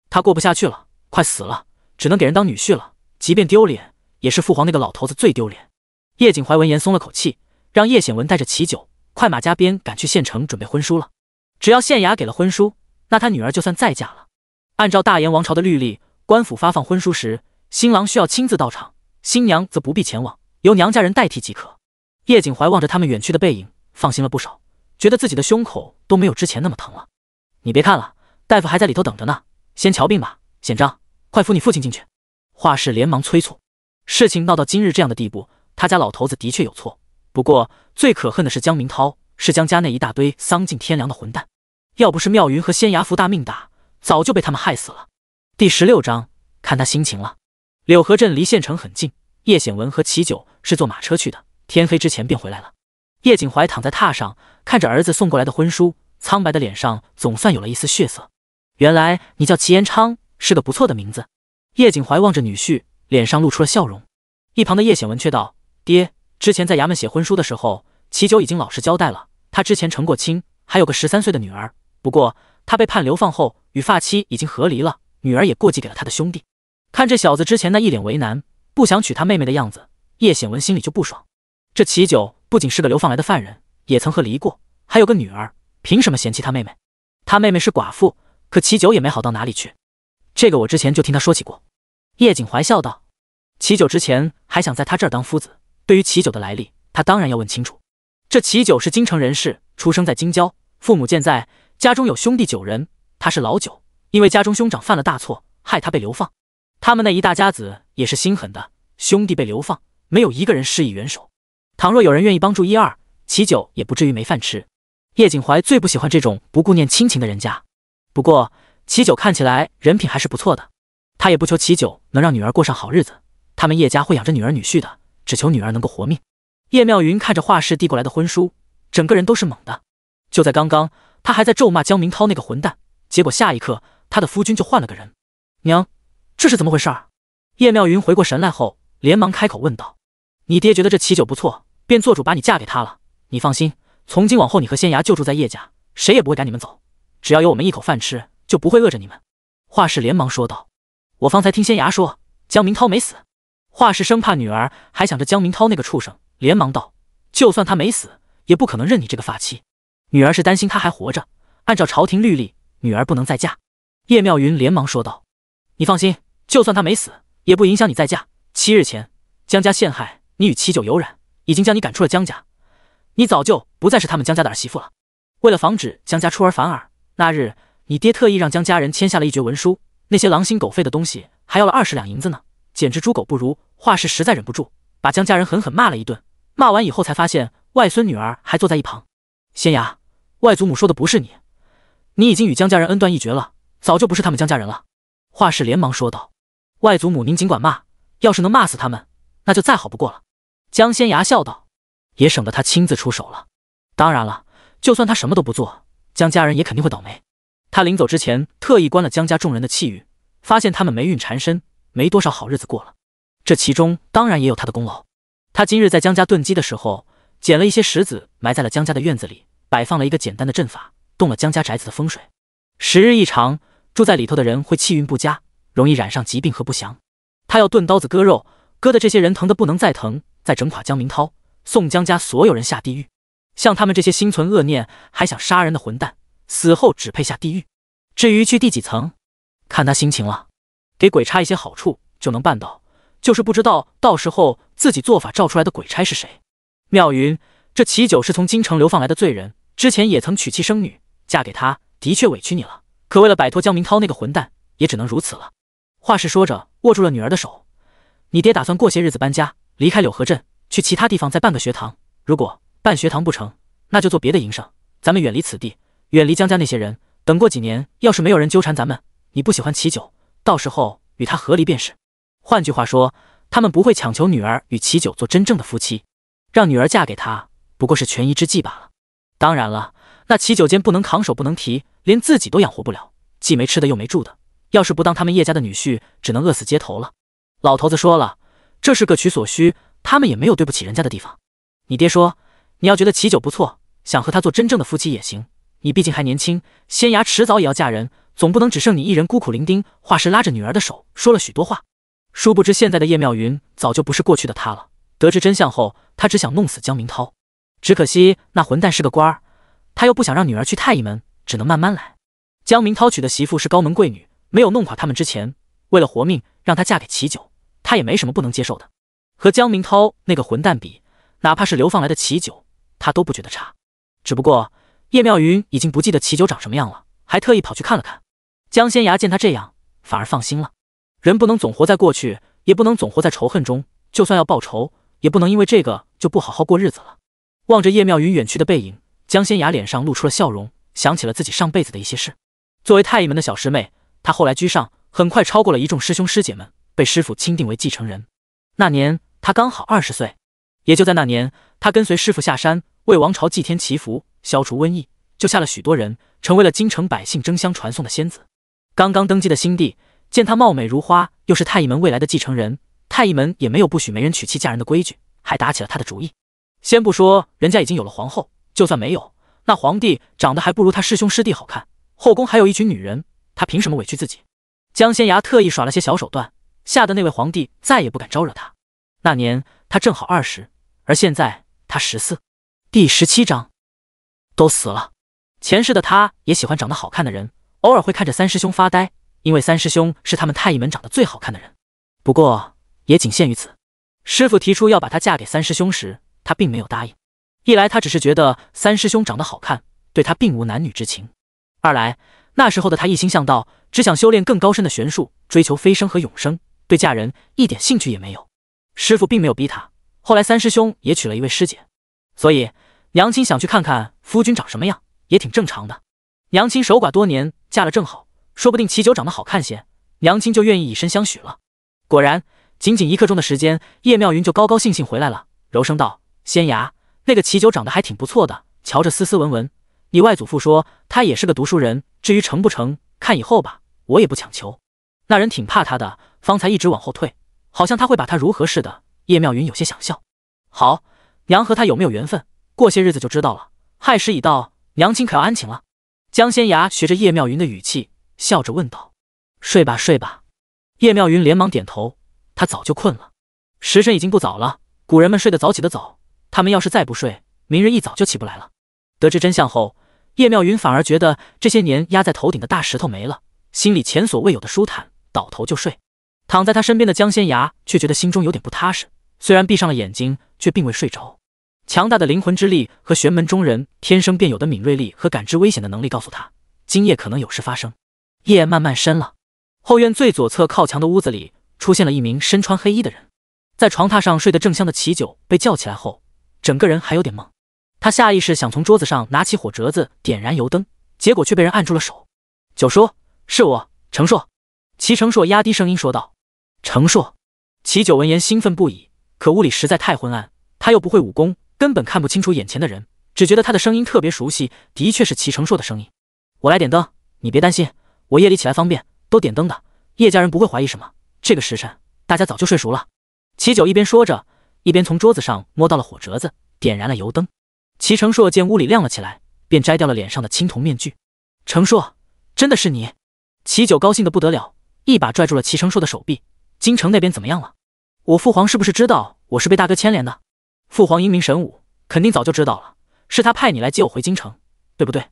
他过不下去了，快死了，只能给人当女婿了，即便丢脸，也是父皇那个老头子最丢脸。叶景怀闻言松了口气，让叶显文带着齐九快马加鞭赶去县城准备婚书了。只要县衙给了婚书，那他女儿就算再嫁了。按照大燕王朝的律例，官府发放婚书时，新郎需要亲自到场，新娘则不必前往，由娘家人代替即可。叶景怀望着他们远去的背影，放心了不少，觉得自己的胸口都没有之前那么疼了。你别看了，大夫还在里头等着呢，先瞧病吧。显章，快扶你父亲进去。华氏连忙催促。事情闹到今日这样的地步，他家老头子的确有错，不过最可恨的是江明涛，是江家那一大堆丧尽天良的混蛋。要不是妙云和仙牙福大命大，早就被他们害死了。第16章，看他心情了。柳河镇离县城很近，叶显文和齐九是坐马车去的，天黑之前便回来了。叶景怀躺在榻上，看着儿子送过来的婚书，苍白的脸上总算有了一丝血色。原来你叫齐延昌，是个不错的名字。叶景怀望着女婿，脸上露出了笑容。一旁的叶显文却道：爹，之前在衙门写婚书的时候，齐九已经老实交代了，他之前成过亲，还有个13岁的女儿，不过他被判流放后，与发妻已经和离了，女儿也过继给了他的兄弟。看这小子之前那一脸为难，不想娶他妹妹的样子，叶显文心里就不爽。这齐九不仅是个流放来的犯人，也曾和离过，还有个女儿，凭什么嫌弃他妹妹？他妹妹是寡妇，可齐九也没好到哪里去。这个我之前就听他说起过。叶景怀笑道：齐九之前还想在他这儿当夫子，对于齐九的来历，他当然要问清楚。这齐九是京城人士，出生在京郊，父母健在，家中有兄弟9人，他是老九，因为家中兄长犯了大错，害他被流放。他们那一大家子也是心狠的，兄弟被流放，没有一个人施以援手。倘若有人愿意帮助一二，齐九也不至于没饭吃。叶景怀最不喜欢这种不顾念亲情的人家。不过齐九看起来人品还是不错的，他也不求齐九能让女儿过上好日子，他们叶家会养着女儿女婿的，只求女儿能够活命。叶妙云看着画室递过来的婚书，整个人都是猛的。就在刚刚，他还在咒骂江明涛那个混蛋，结果下一刻他的夫君就换了个人。娘，这是怎么回事儿？叶妙云回过神来后，连忙开口问道：你爹觉得这齐九不错，便做主把你嫁给他了。你放心，从今往后你和仙牙就住在叶家，谁也不会赶你们走，只要有我们一口饭吃，就不会饿着你们。画室连忙说道：我方才听仙牙说江明涛没死。画室生怕女儿还想着江明涛那个畜生，连忙道：就算他没死，也不可能认你这个发妻。女儿是担心他还活着，按照朝廷律例，女儿不能再嫁。叶妙云连忙说道：你放心，就算他没死，也不影响你再嫁。7日前，江家陷害你与齐九有染，已经将你赶出了江家，你早就不再是他们江家的儿媳妇了。为了防止江家出尔反尔，那日你爹特意让江家人签下了一绝文书，那些狼心狗肺的东西还要了20两银子呢，简直猪狗不如。画室实在忍不住，把江家人狠狠骂了一顿。骂完以后才发现外孙女儿还坐在一旁。仙牙，外祖母说的不是你，你已经与江家人恩断义绝了，早就不是他们江家人了。画室连忙说道：外祖母您尽管骂，要是能骂死他们，那就再好不过了。江仙牙笑道：也省得他亲自出手了。当然了，就算他什么都不做，江家人也肯定会倒霉。他临走之前特意关了江家众人的气运，发现他们霉运缠身，没多少好日子过了。这其中当然也有他的功劳。他今日在江家炖鸡的时候，捡了一些石子埋在了江家的院子里，摆放了一个简单的阵法，动了江家宅子的风水。时日一长，住在里头的人会气运不佳，容易染上疾病和不祥。他要钝刀子割肉，割的这些人疼得不能再疼，再整垮江明涛，送江家所有人下地狱。像他们这些心存恶念还想杀人的混蛋，死后只配下地狱。至于去第几层，看他心情了。给鬼差一些好处就能办到，就是不知道到时候自己做法照出来的鬼差是谁。妙云，这齐九是从京城流放来的罪人，之前也曾娶妻生女，嫁给他的确委屈你了，可为了摆脱江明涛那个混蛋，也只能如此了。话是说着，握住了女儿的手。你爹打算过些日子搬家，离开柳河镇，去其他地方再办个学堂。如果办学堂不成，那就做别的营生。咱们远离此地，远离江家那些人。等过几年，要是没有人纠缠咱们，你不喜欢齐九，到时候与他和离便是。换句话说，他们不会强求女儿与齐九做真正的夫妻，让女儿嫁给他不过是权宜之计罢了。当然了，那齐九间不能扛手不能提，连自己都养活不了，既没吃的又没住的，要是不当他们叶家的女婿，只能饿死街头了。老头子说了，这是各取所需，他们也没有对不起人家的地方。你爹说，你要觉得齐九不错，想和他做真正的夫妻也行，你毕竟还年轻，仙牙迟早也要嫁人，总不能只剩你一人孤苦伶仃。画师拉着女儿的手说了许多话，殊不知现在的叶妙云早就不是过去的他了。得知真相后，他只想弄死江明涛，只可惜那混蛋是个官儿，他又不想让女儿去太医门，只能慢慢来。江明涛娶的媳妇是高门贵女，没有弄垮他们之前，为了活命让她嫁给齐九，他也没什么不能接受的。和江明涛那个混蛋比，哪怕是流放来的齐九，他都不觉得差。只不过叶妙云已经不记得齐九长什么样了，还特意跑去看了看。江仙牙见他这样，反而放心了。人不能总活在过去，也不能总活在仇恨中，就算要报仇，也不能因为这个就不好好过日子了。望着叶妙云远去的背影，江仙牙脸上露出了笑容，想起了自己上辈子的一些事。作为太医门的小师妹，她后来居上，很快超过了一众师兄师姐们，被师傅钦定为继承人。那年她刚好20岁，也就在那年，她跟随师傅下山，为王朝祭天祈福，消除瘟疫，救下了许多人，成为了京城百姓争相传颂的仙子。刚刚登基的新帝见她貌美如花，又是太医门未来的继承人，太医门也没有不许媒人娶妻嫁人的规矩，还打起了她的主意。先不说人家已经有了皇后，就算没有，那皇帝长得还不如他师兄师弟好看，后宫还有一群女人，他凭什么委屈自己？江仙崖特意耍了些小手段，吓得那位皇帝再也不敢招惹他。那年他正好20，而现在他14。第17章，都死了。前世的他也喜欢长得好看的人，偶尔会看着三师兄发呆，因为三师兄是他们太医门长得最好看的人。不过也仅限于此。师傅提出要把她嫁给三师兄时，他并没有答应。一来他只是觉得三师兄长得好看，对他并无男女之情；二来那时候的他一心向道，只想修炼更高深的玄术，追求飞升和永生，对嫁人一点兴趣也没有。师傅并没有逼他，后来三师兄也娶了一位师姐，所以娘亲想去看看夫君长什么样也挺正常的。娘亲守寡多年，嫁了正好，说不定齐九长得好看些，娘亲就愿意以身相许了。果然仅仅1刻钟的时间，叶妙云就高高兴兴回来了，柔声道：仙崖，那个齐九长得还挺不错的，瞧着斯斯文文。你外祖父说他也是个读书人，至于成不成，看以后吧，我也不强求。那人挺怕他的，方才一直往后退，好像他会把他如何似的。叶妙云有些想笑。好，娘和他有没有缘分，过些日子就知道了。亥时已到，娘亲可要安寝了。江仙崖学着叶妙云的语气，笑着问道：睡吧睡吧。叶妙云连忙点头，她早就困了。时辰已经不早了，古人们睡得早起得早，他们要是再不睡，明日一早就起不来了。得知真相后，叶妙云反而觉得这些年压在头顶的大石头没了，心里前所未有的舒坦，倒头就睡。躺在他身边的江仙崖却觉得心中有点不踏实，虽然闭上了眼睛，却并未睡着。强大的灵魂之力和玄门中人天生便有的敏锐力和感知危险的能力告诉他，今夜可能有事发生。夜慢慢深了，后院最左侧靠墙的屋子里出现了一名身穿黑衣的人。在床榻上睡得正香的齐九被叫起来后，整个人还有点懵。他下意识想从桌子上拿起火折子点燃油灯，结果却被人按住了手。九叔，是我，程硕。齐程硕压低声音说道。程硕。齐九闻言兴奋不已，可屋里实在太昏暗，他又不会武功，根本看不清楚眼前的人，只觉得他的声音特别熟悉，的确是齐程硕的声音。我来点灯，你别担心，我夜里起来方便，都点灯的，叶家人不会怀疑什么。这个时辰，大家早就睡熟了。齐九一边说着，一边从桌子上摸到了火折子，点燃了油灯。齐程硕见屋里亮了起来，便摘掉了脸上的青铜面具。程硕，真的是你！齐九高兴得不得了，一把拽住了齐程硕的手臂。京城那边怎么样了？我父皇是不是知道我是被大哥牵连的？父皇英明神武，肯定早就知道了，是他派你来接我回京城，对不对？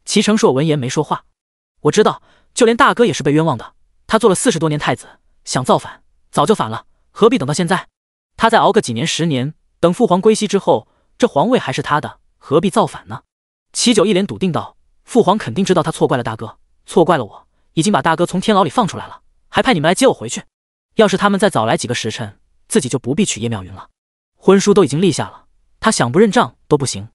齐程硕闻言没说话。我知道，就连大哥也是被冤枉的，他做了40多年太子，想造反早就反了，何必等到现在？他再熬个几年10年，等父皇归西之后，这皇位还是他的，何必造反呢？齐九一脸笃定道：父皇肯定知道他错怪了大哥，错怪了我，已经把大哥从天牢里放出来了，还派你们来接我回去。要是他们再早来几个时辰，自己就不必娶叶妙云了。婚书都已经立下了，他想不认账都不行。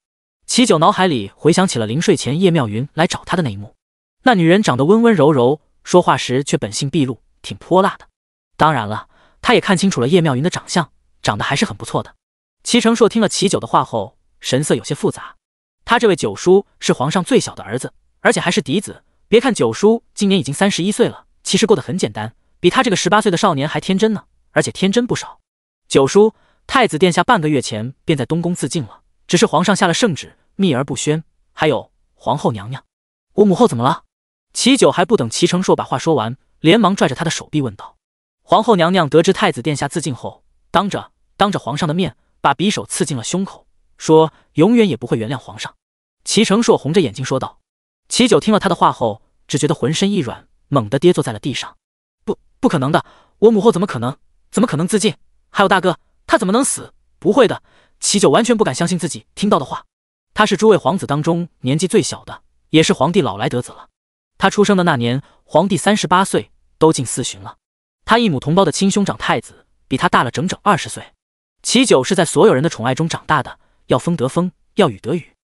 齐九脑海里回想起了临睡前叶妙云来找他的那一幕，那女人长得温温柔柔，说话时却本性毕露，挺泼辣的。当然了，他也看清楚了叶妙云的长相，长得还是很不错的。齐程硕听了齐九的话后，神色有些复杂。他这位九叔是皇上最小的儿子，而且还是嫡子。别看九叔今年已经31岁了，其实过得很简单，比他这个18岁的少年还天真呢，而且天真不少。九叔，太子殿下半个月前便在东宫自尽了，只是皇上下了圣旨，秘而不宣。还有皇后娘娘，我母后怎么了？齐九还不等齐程硕把话说完，连忙拽着他的手臂问道。皇后娘娘得知太子殿下自尽后，当着皇上的面，把匕首刺进了胸口，说永远也不会原谅皇上。齐程硕红着眼睛说道。齐九听了他的话后，只觉得浑身一软，猛地跌坐在了地上。不可能的，我母后怎么可能自尽？还有大哥，他怎么能死？不会的。齐九完全不敢相信自己听到的话。他是诸位皇子当中年纪最小的，也是皇帝老来得子了。他出生的那年，皇帝38岁，都近4旬了。他一母同胞的亲兄长太子，比他大了整整20岁。齐九是在所有人的宠爱中长大的，要风得风，要雨得雨。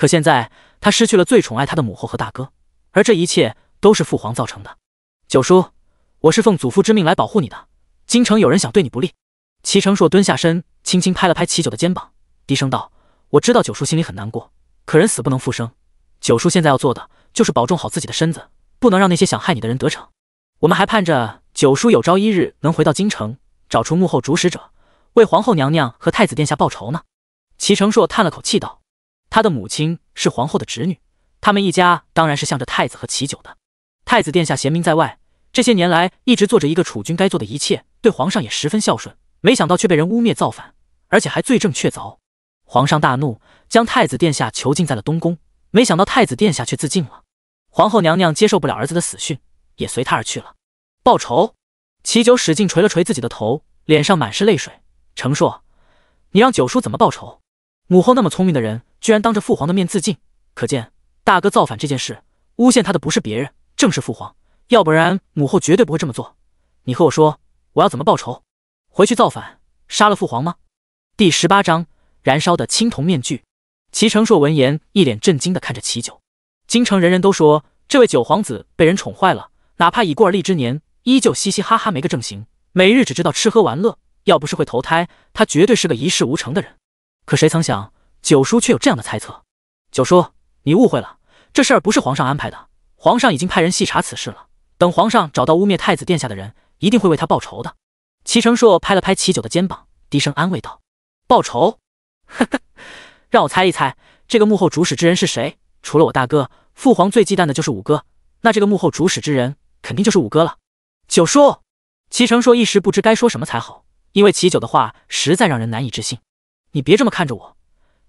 可现在他失去了最宠爱他的母后和大哥，而这一切都是父皇造成的。九叔，我是奉祖父之命来保护你的，京城有人想对你不利。齐成硕蹲下身，轻轻拍了拍齐九的肩膀，低声道：我知道九叔心里很难过，可人死不能复生，九叔现在要做的就是保重好自己的身子，不能让那些想害你的人得逞。我们还盼着九叔有朝一日能回到京城，找出幕后主使者，为皇后娘娘和太子殿下报仇呢。齐成硕叹了口气道：他的母亲是皇后的侄女，他们一家当然是向着太子和齐九的。太子殿下贤明在外，这些年来一直做着一个储君该做的一切，对皇上也十分孝顺，没想到却被人污蔑造反，而且还罪证确凿。皇上大怒，将太子殿下囚禁在了东宫，没想到太子殿下却自尽了。皇后娘娘接受不了儿子的死讯，也随他而去了。报仇？齐九使劲捶了捶自己的头，脸上满是泪水。成硕，你让九叔怎么报仇？母后那么聪明的人，居然当着父皇的面自尽，可见大哥造反这件事，诬陷他的不是别人，正是父皇，要不然母后绝对不会这么做。你和我说，我要怎么报仇？回去造反，杀了父皇吗？第18章，燃烧的青铜面具。齐成硕闻言，一脸震惊地看着齐九。京城人人都说，这位九皇子被人宠坏了，哪怕已过而立之年，依旧嘻嘻哈哈没个正形，每日只知道吃喝玩乐，要不是会投胎，他绝对是个一事无成的人。可谁曾想，九叔却有这样的猜测。九叔，你误会了，这事儿不是皇上安排的，皇上已经派人细查此事了，等皇上找到污蔑太子殿下的人，一定会为他报仇的。齐成硕拍了拍齐九的肩膀，低声安慰道：报仇？呵呵，让我猜一猜，这个幕后主使之人是谁？除了我大哥，父皇最忌惮的就是五哥，那这个幕后主使之人肯定就是五哥了。九叔，齐成硕一时不知该说什么才好，因为齐九的话实在让人难以置信。你别这么看着我，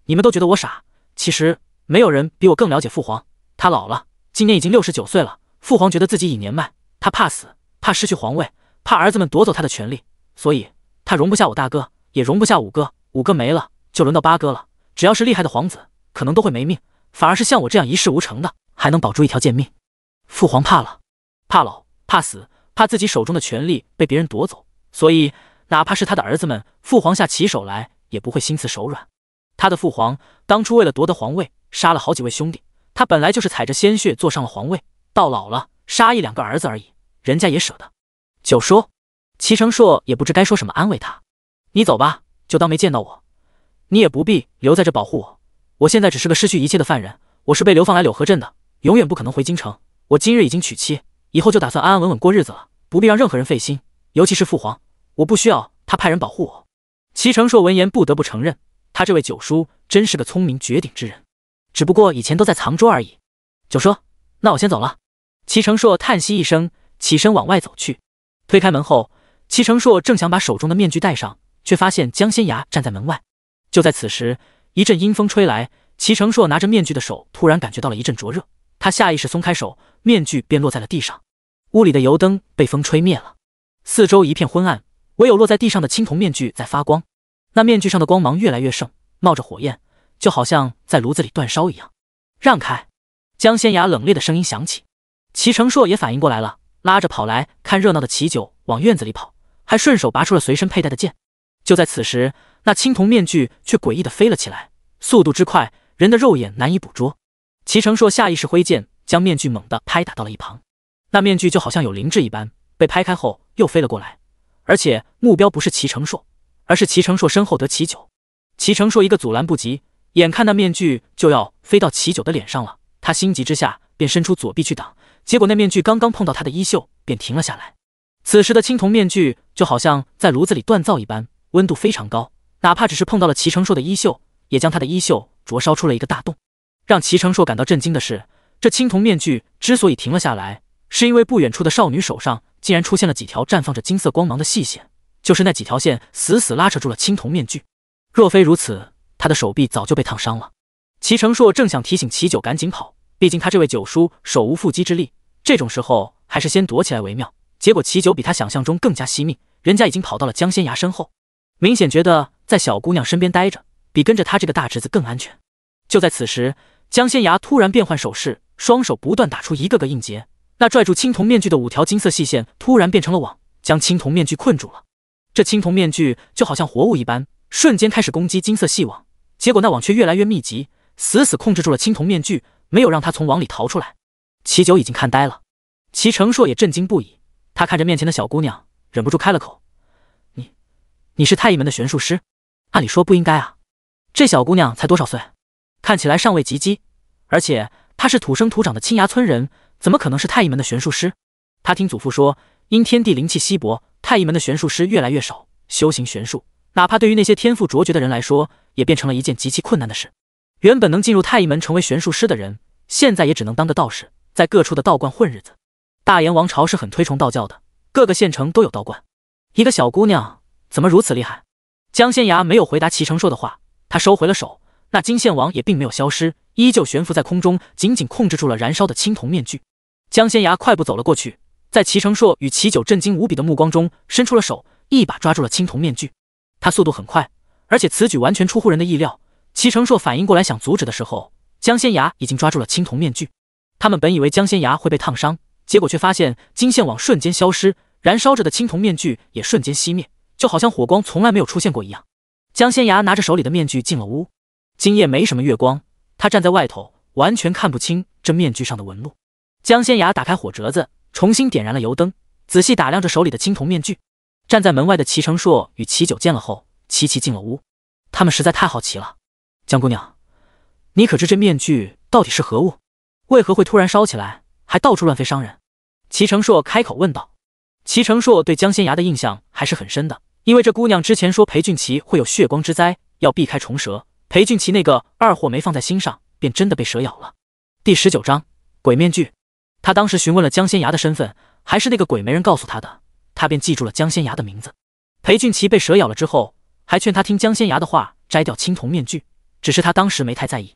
你们都觉得我傻，其实没有人比我更了解父皇。他老了，今年已经69岁了，父皇觉得自己已年迈，他怕死，怕失去皇位，怕儿子们夺走他的权利，所以他容不下我大哥，也容不下五哥。五哥没了，就轮到八哥了。只要是厉害的皇子，可能都会没命，反而是像我这样一事无成的，还能保住一条贱命。父皇怕了，怕老，怕死，怕自己手中的权力被别人夺走，所以哪怕是他的儿子们，父皇下起手来也不会心慈手软。他的父皇当初为了夺得皇位，杀了好几位兄弟，他本来就是踩着鲜血坐上了皇位，到老了杀一两个儿子而已，人家也舍得。九叔，齐成硕也不知该说什么安慰他。你走吧，就当没见到我，你也不必留在这保护我。我现在只是个失去一切的犯人，我是被流放来柳河镇的，永远不可能回京城。我今日已经娶妻，以后就打算安安稳稳过日子了，不必让任何人费心，尤其是父皇，我不需要他派人保护我。齐成硕闻言不得不承认，他这位九叔真是个聪明绝顶之人，只不过以前都在藏拙而已。九叔，那我先走了。齐成硕叹息一声，起身往外走去。推开门后，齐成硕正想把手中的面具戴上，却发现江仙崖站在门外。就在此时，一阵阴风吹来，齐成硕拿着面具的手突然感觉到了一阵灼热，他下意识松开手，面具便落在了地上。屋里的油灯被风吹灭了，四周一片昏暗，唯有落在地上的青铜面具在发光。那面具上的光芒越来越盛，冒着火焰，就好像在炉子里煅烧一样。让开！江仙崖冷冽的声音响起。齐成硕也反应过来了，拉着跑来看热闹的齐九往院子里跑，还顺手拔出了随身佩戴的剑。就在此时，那青铜面具却诡异的飞了起来，速度之快，人的肉眼难以捕捉。齐成硕下意识挥剑，将面具猛地拍打到了一旁。那面具就好像有灵智一般，被拍开后又飞了过来，而且目标不是齐成硕，而是齐成硕身后的齐九。齐成硕一个阻拦不及，眼看那面具就要飞到齐九的脸上了，他心急之下便伸出左臂去挡，结果那面具刚刚碰到他的衣袖，便停了下来。此时的青铜面具就好像在炉子里锻造一般，温度非常高，哪怕只是碰到了齐成硕的衣袖，也将他的衣袖灼烧出了一个大洞。让齐成硕感到震惊的是，这青铜面具之所以停了下来，是因为不远处的少女手上竟然出现了几条绽放着金色光芒的细线，就是那几条线死死拉扯住了青铜面具。若非如此，他的手臂早就被烫伤了。齐成硕正想提醒齐九赶紧跑，毕竟他这位九叔手无缚鸡之力，这种时候还是先躲起来为妙。结果齐九比他想象中更加惜命，人家已经跑到了江仙崖身后，明显觉得在小姑娘身边待着比跟着他这个大侄子更安全。就在此时，江仙崖突然变换手势，双手不断打出一个个硬结，那拽住青铜面具的5条金色细线突然变成了网，将青铜面具困住了。这青铜面具就好像活物一般，瞬间开始攻击金色细网，结果那网却越来越密集，死死控制住了青铜面具，没有让他从网里逃出来。齐九已经看呆了，齐成硕也震惊不已。他看着面前的小姑娘，忍不住开了口：“你是太医门的玄术师？按理说不应该啊。这小姑娘才多少岁，看起来尚未及笄，而且她是土生土长的青崖村人，怎么可能是太医门的玄术师？他听祖父说，因天地灵气稀薄，太医门的玄术师越来越少，修行玄术，哪怕对于那些天赋卓绝的人来说，也变成了一件极其困难的事。原本能进入太医门成为玄术师的人，现在也只能当个道士，在各处的道观混日子。大炎王朝是很推崇道教的，各个县城都有道观。一个小姑娘怎么如此厉害？”江仙崖没有回答齐成硕的话，他收回了手，那金线网也并没有消失，依旧悬浮在空中，紧紧控制住了燃烧的青铜面具。江仙崖快步走了过去，在齐成硕与齐九震惊无比的目光中，伸出了手，一把抓住了青铜面具。他速度很快，而且此举完全出乎人的意料。齐成硕反应过来想阻止的时候，江仙崖已经抓住了青铜面具。他们本以为江仙崖会被烫伤，结果却发现金线网瞬间消失，燃烧着的青铜面具也瞬间熄灭，就好像火光从来没有出现过一样。江仙崖拿着手里的面具进了屋，今夜没什么月光，他站在外头，完全看不清这面具上的纹路。江仙崖打开火折子，重新点燃了油灯，仔细打量着手里的青铜面具。站在门外的齐成硕与齐九见了后，齐齐进了屋。他们实在太好奇了：“江姑娘，你可知这面具到底是何物？为何会突然烧起来，还到处乱飞伤人？”齐成硕开口问道。齐成硕对江仙崖的印象还是很深的，因为这姑娘之前说裴俊奇会有血光之灾，要避开虫蛇，裴俊奇那个二货没放在心上，便真的被蛇咬了。第19章鬼面具。他当时询问了江仙崖的身份，还是那个鬼媒人告诉他的，他便记住了江仙崖的名字。裴俊奇被蛇咬了之后，还劝他听江仙崖的话，摘掉青铜面具，只是他当时没太在意，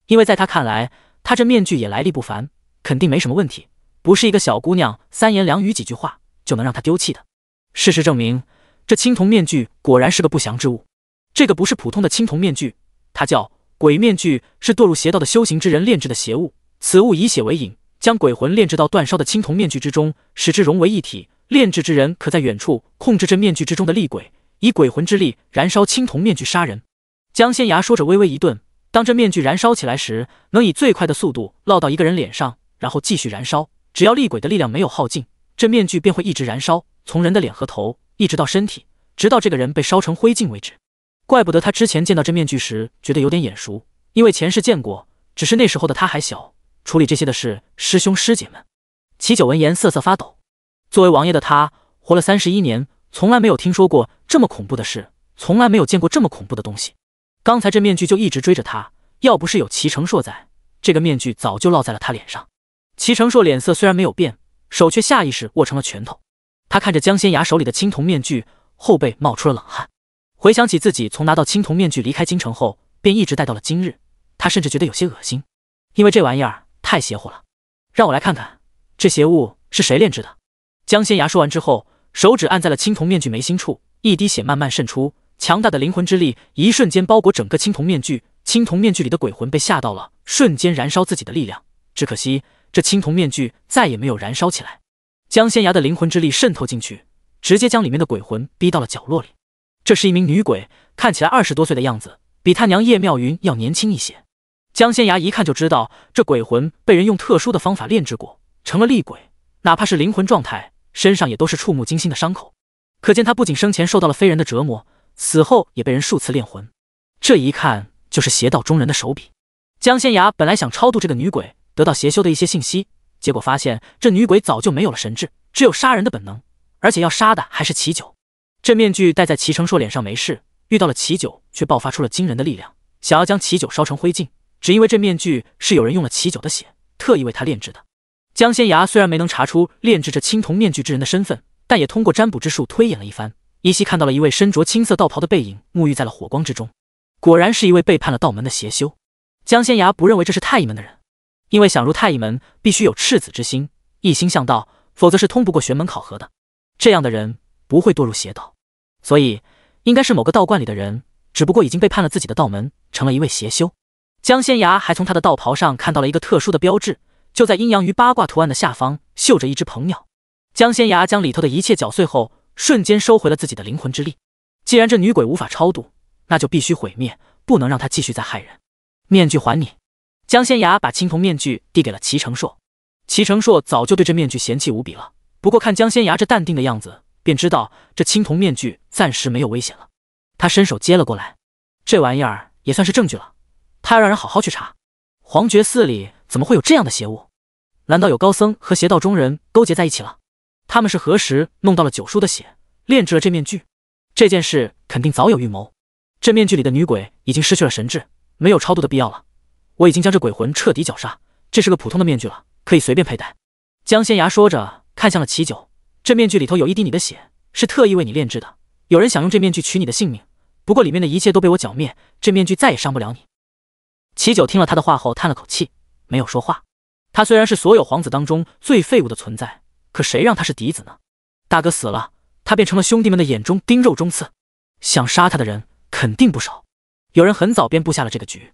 因为在他看来，他这面具也来历不凡，肯定没什么问题，不是一个小姑娘三言两语几句话就能让他丢弃的。事实证明，这青铜面具果然是个不祥之物。这个不是普通的青铜面具，它叫鬼面具，是堕入邪道的修行之人炼制的邪物。此物以血为引，将鬼魂炼制到煅烧的青铜面具之中，使之融为一体。炼制之人可在远处控制这面具之中的厉鬼，以鬼魂之力燃烧青铜面具杀人。江仙崖说着微微一顿，当这面具燃烧起来时，能以最快的速度落到一个人脸上，然后继续燃烧。只要厉鬼的力量没有耗尽，这面具便会一直燃烧，从人的脸和头一直到身体，直到这个人被烧成灰烬为止。怪不得他之前见到这面具时觉得有点眼熟，因为前世见过，只是那时候的他还小，处理这些的事师兄师姐们。齐九闻言瑟瑟发抖，作为王爷的他活了31年，从来没有听说过这么恐怖的事，从来没有见过这么恐怖的东西。刚才这面具就一直追着他，要不是有齐成硕在，这个面具早就落在了他脸上。齐成硕脸色虽然没有变，手却下意识握成了拳头。他看着江仙崖手里的青铜面具，后背冒出了冷汗。回想起自己从拿到青铜面具离开京城后，便一直带到了今日，他甚至觉得有些恶心，因为这玩意儿太邪乎了。让我来看看，这邪物是谁炼制的？江仙崖说完之后，手指按在了青铜面具眉心处，一滴血慢慢渗出，强大的灵魂之力一瞬间包裹整个青铜面具。青铜面具里的鬼魂被吓到了，瞬间燃烧自己的力量。只可惜这青铜面具再也没有燃烧起来。江仙崖的灵魂之力渗透进去，直接将里面的鬼魂逼到了角落里。这是一名女鬼，看起来20多岁的样子，比他娘叶妙云要年轻一些。江仙崖一看就知道，这鬼魂被人用特殊的方法炼制过，成了厉鬼，哪怕是灵魂状态，身上也都是触目惊心的伤口。可见他不仅生前受到了非人的折磨，死后也被人数次炼魂。这一看就是邪道中人的手笔。江仙崖本来想超度这个女鬼，得到邪修的一些信息，结果发现这女鬼早就没有了神智，只有杀人的本能，而且要杀的还是齐九。这面具戴在齐成硕脸上没事，遇到了齐九却爆发出了惊人的力量，想要将齐九烧成灰烬，只因为这面具是有人用了齐九的血，特意为他炼制的。江仙崖虽然没能查出炼制这青铜面具之人的身份，但也通过占卜之术推演了一番，依稀看到了一位身着青色道袍的背影沐浴在了火光之中，果然是一位背叛了道门的邪修。江仙崖不认为这是太医门的人，因为想入太医门必须有赤子之心，一心向道，否则是通不过玄门考核的。这样的人不会堕入邪道，所以应该是某个道观里的人，只不过已经背叛了自己的道门，成了一位邪修。江仙崖还从他的道袍上看到了一个特殊的标志，就在阴阳鱼八卦图案的下方绣着一只鹏鸟。江仙崖将里头的一切搅碎后，瞬间收回了自己的灵魂之力。既然这女鬼无法超度，那就必须毁灭，不能让她继续再害人。面具还你。江仙崖把青铜面具递给了齐成硕。齐成硕早就对这面具嫌弃无比了，不过看江仙崖这淡定的样子，便知道这青铜面具暂时没有危险了。他伸手接了过来，这玩意儿也算是证据了，他要让人好好去查。黄觉寺里怎么会有这样的邪物？难道有高僧和邪道中人勾结在一起了？他们是何时弄到了九叔的血，炼制了这面具？这件事肯定早有预谋。这面具里的女鬼已经失去了神智，没有超度的必要了。我已经将这鬼魂彻底绞杀，这是个普通的面具了，可以随便佩戴。江仙崖说着，看向了齐九，这面具里头有一滴你的血，是特意为你炼制的。有人想用这面具取你的性命，不过里面的一切都被我剿灭，这面具再也伤不了你。齐九听了他的话后叹了口气，没有说话。他虽然是所有皇子当中最废物的存在，可谁让他是嫡子呢？大哥死了，他便成了兄弟们的眼中钉肉中刺，想杀他的人肯定不少。有人很早便布下了这个局，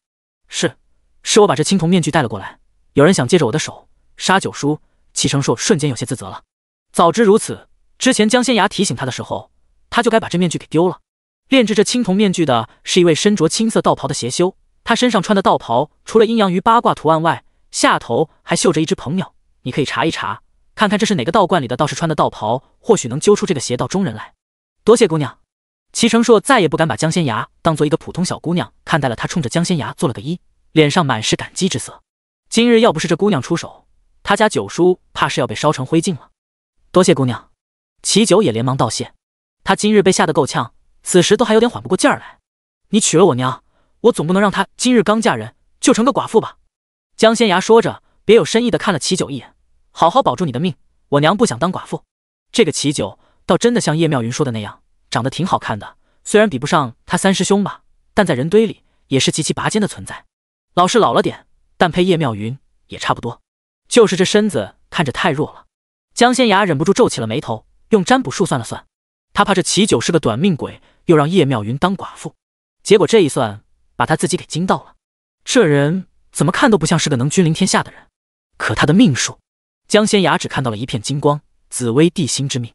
是我把这青铜面具带了过来，有人想借着我的手杀九叔。齐成硕瞬间有些自责了，早知如此，之前江仙崖提醒他的时候，他就该把这面具给丢了。炼制这青铜面具的是一位身着青色道袍的邪修，他身上穿的道袍除了阴阳鱼八卦图案外，下头还绣着一只鹏鸟。你可以查一查，看看这是哪个道观里的道士穿的道袍，或许能揪出这个邪道中人来。多谢姑娘。齐成硕再也不敢把江仙崖当做一个普通小姑娘看待了，他冲着江仙崖做了个揖，脸上满是感激之色。今日要不是这姑娘出手，他家九叔怕是要被烧成灰烬了。多谢姑娘。齐九也连忙道谢，他今日被吓得够呛，此时都还有点缓不过劲儿来。你娶了我娘，我总不能让她今日刚嫁人就成个寡妇吧？江仙崖说着，别有深意的看了齐九一眼，好好保住你的命，我娘不想当寡妇。这个齐九倒真的像叶妙云说的那样，长得挺好看的，虽然比不上他三师兄吧，但在人堆里也是极其拔尖的存在。老是老了点，但配叶妙云也差不多，就是这身子看着太弱了。江仙崖忍不住皱起了眉头，用占卜术算了算，他怕这齐九是个短命鬼，又让叶妙云当寡妇，结果这一算把他自己给惊到了。这人怎么看都不像是个能君临天下的人，可他的命数，江仙崖只看到了一片金光，紫微地心之命。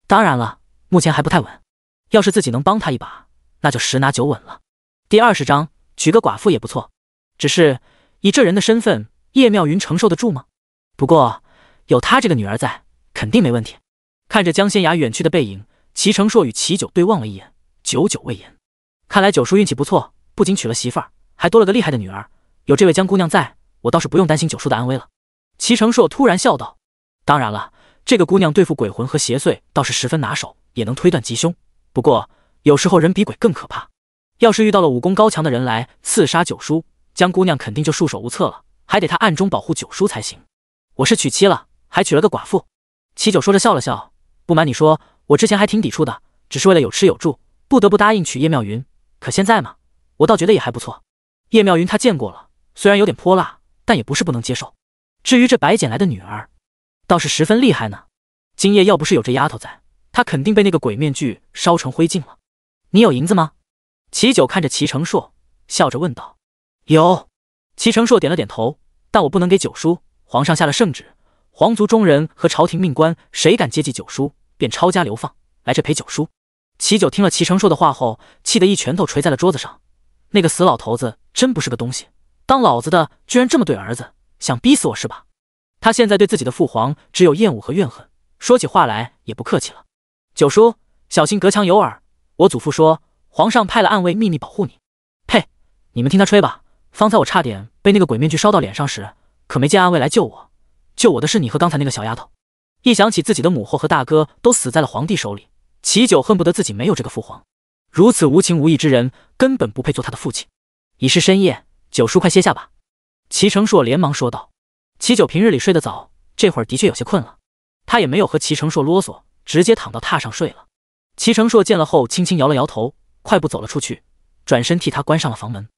当然了，目前还不太稳，要是自己能帮他一把，那就十拿九稳了。第20章娶个寡妇也不错，只是以这人的身份，叶妙云承受得住吗？不过有他这个女儿在，肯定没问题。看着江仙崖远去的背影，齐成硕与齐九对望了一眼，久久未言。看来九叔运气不错，不仅娶了媳妇儿，还多了个厉害的女儿。有这位江姑娘在，我倒是不用担心九叔的安危了。齐成硕突然笑道：当然了，这个姑娘对付鬼魂和邪祟倒是十分拿手，也能推断吉凶。不过有时候人比鬼更可怕，要是遇到了武功高强的人来刺杀九叔，江姑娘肯定就束手无策了，还得她暗中保护九叔才行。我是娶妻了，还娶了个寡妇。齐九说着笑了笑，不瞒你说，我之前还挺抵触的，只是为了有吃有住，不得不答应娶叶妙云。可现在嘛，我倒觉得也还不错。叶妙云她见过了，虽然有点泼辣，但也不是不能接受。至于这白捡来的女儿，倒是十分厉害呢。今夜要不是有这丫头在，她肯定被那个鬼面具烧成灰烬了。你有银子吗？齐九看着齐成硕，笑着问道。有。齐成硕点了点头，但我不能给九叔，皇上下了圣旨，皇族中人和朝廷命官谁敢接济九叔，便抄家流放，来这陪九叔。齐九听了齐成硕的话后，气得一拳头捶在了桌子上。那个死老头子真不是个东西，当老子的居然这么对儿子，想逼死我是吧？他现在对自己的父皇只有厌恶和怨恨，说起话来也不客气了。九叔，小心隔墙有耳，我祖父说皇上派了暗卫秘密保护你。呸，你们听他吹吧，方才我差点被那个鬼面具烧到脸上时，可没见暗卫来救我，救我的是你和刚才那个小丫头。一想起自己的母后和大哥都死在了皇帝手里，齐九恨不得自己没有这个父皇，如此无情无义之人根本不配做他的父亲。已是深夜，九叔快歇下吧。齐成硕连忙说道。齐九平日里睡得早，这会儿的确有些困了，他也没有和齐成硕啰嗦，直接躺到榻上睡了。齐成硕见了后轻轻摇了摇头，快步走了出去，转身替他关上了房门。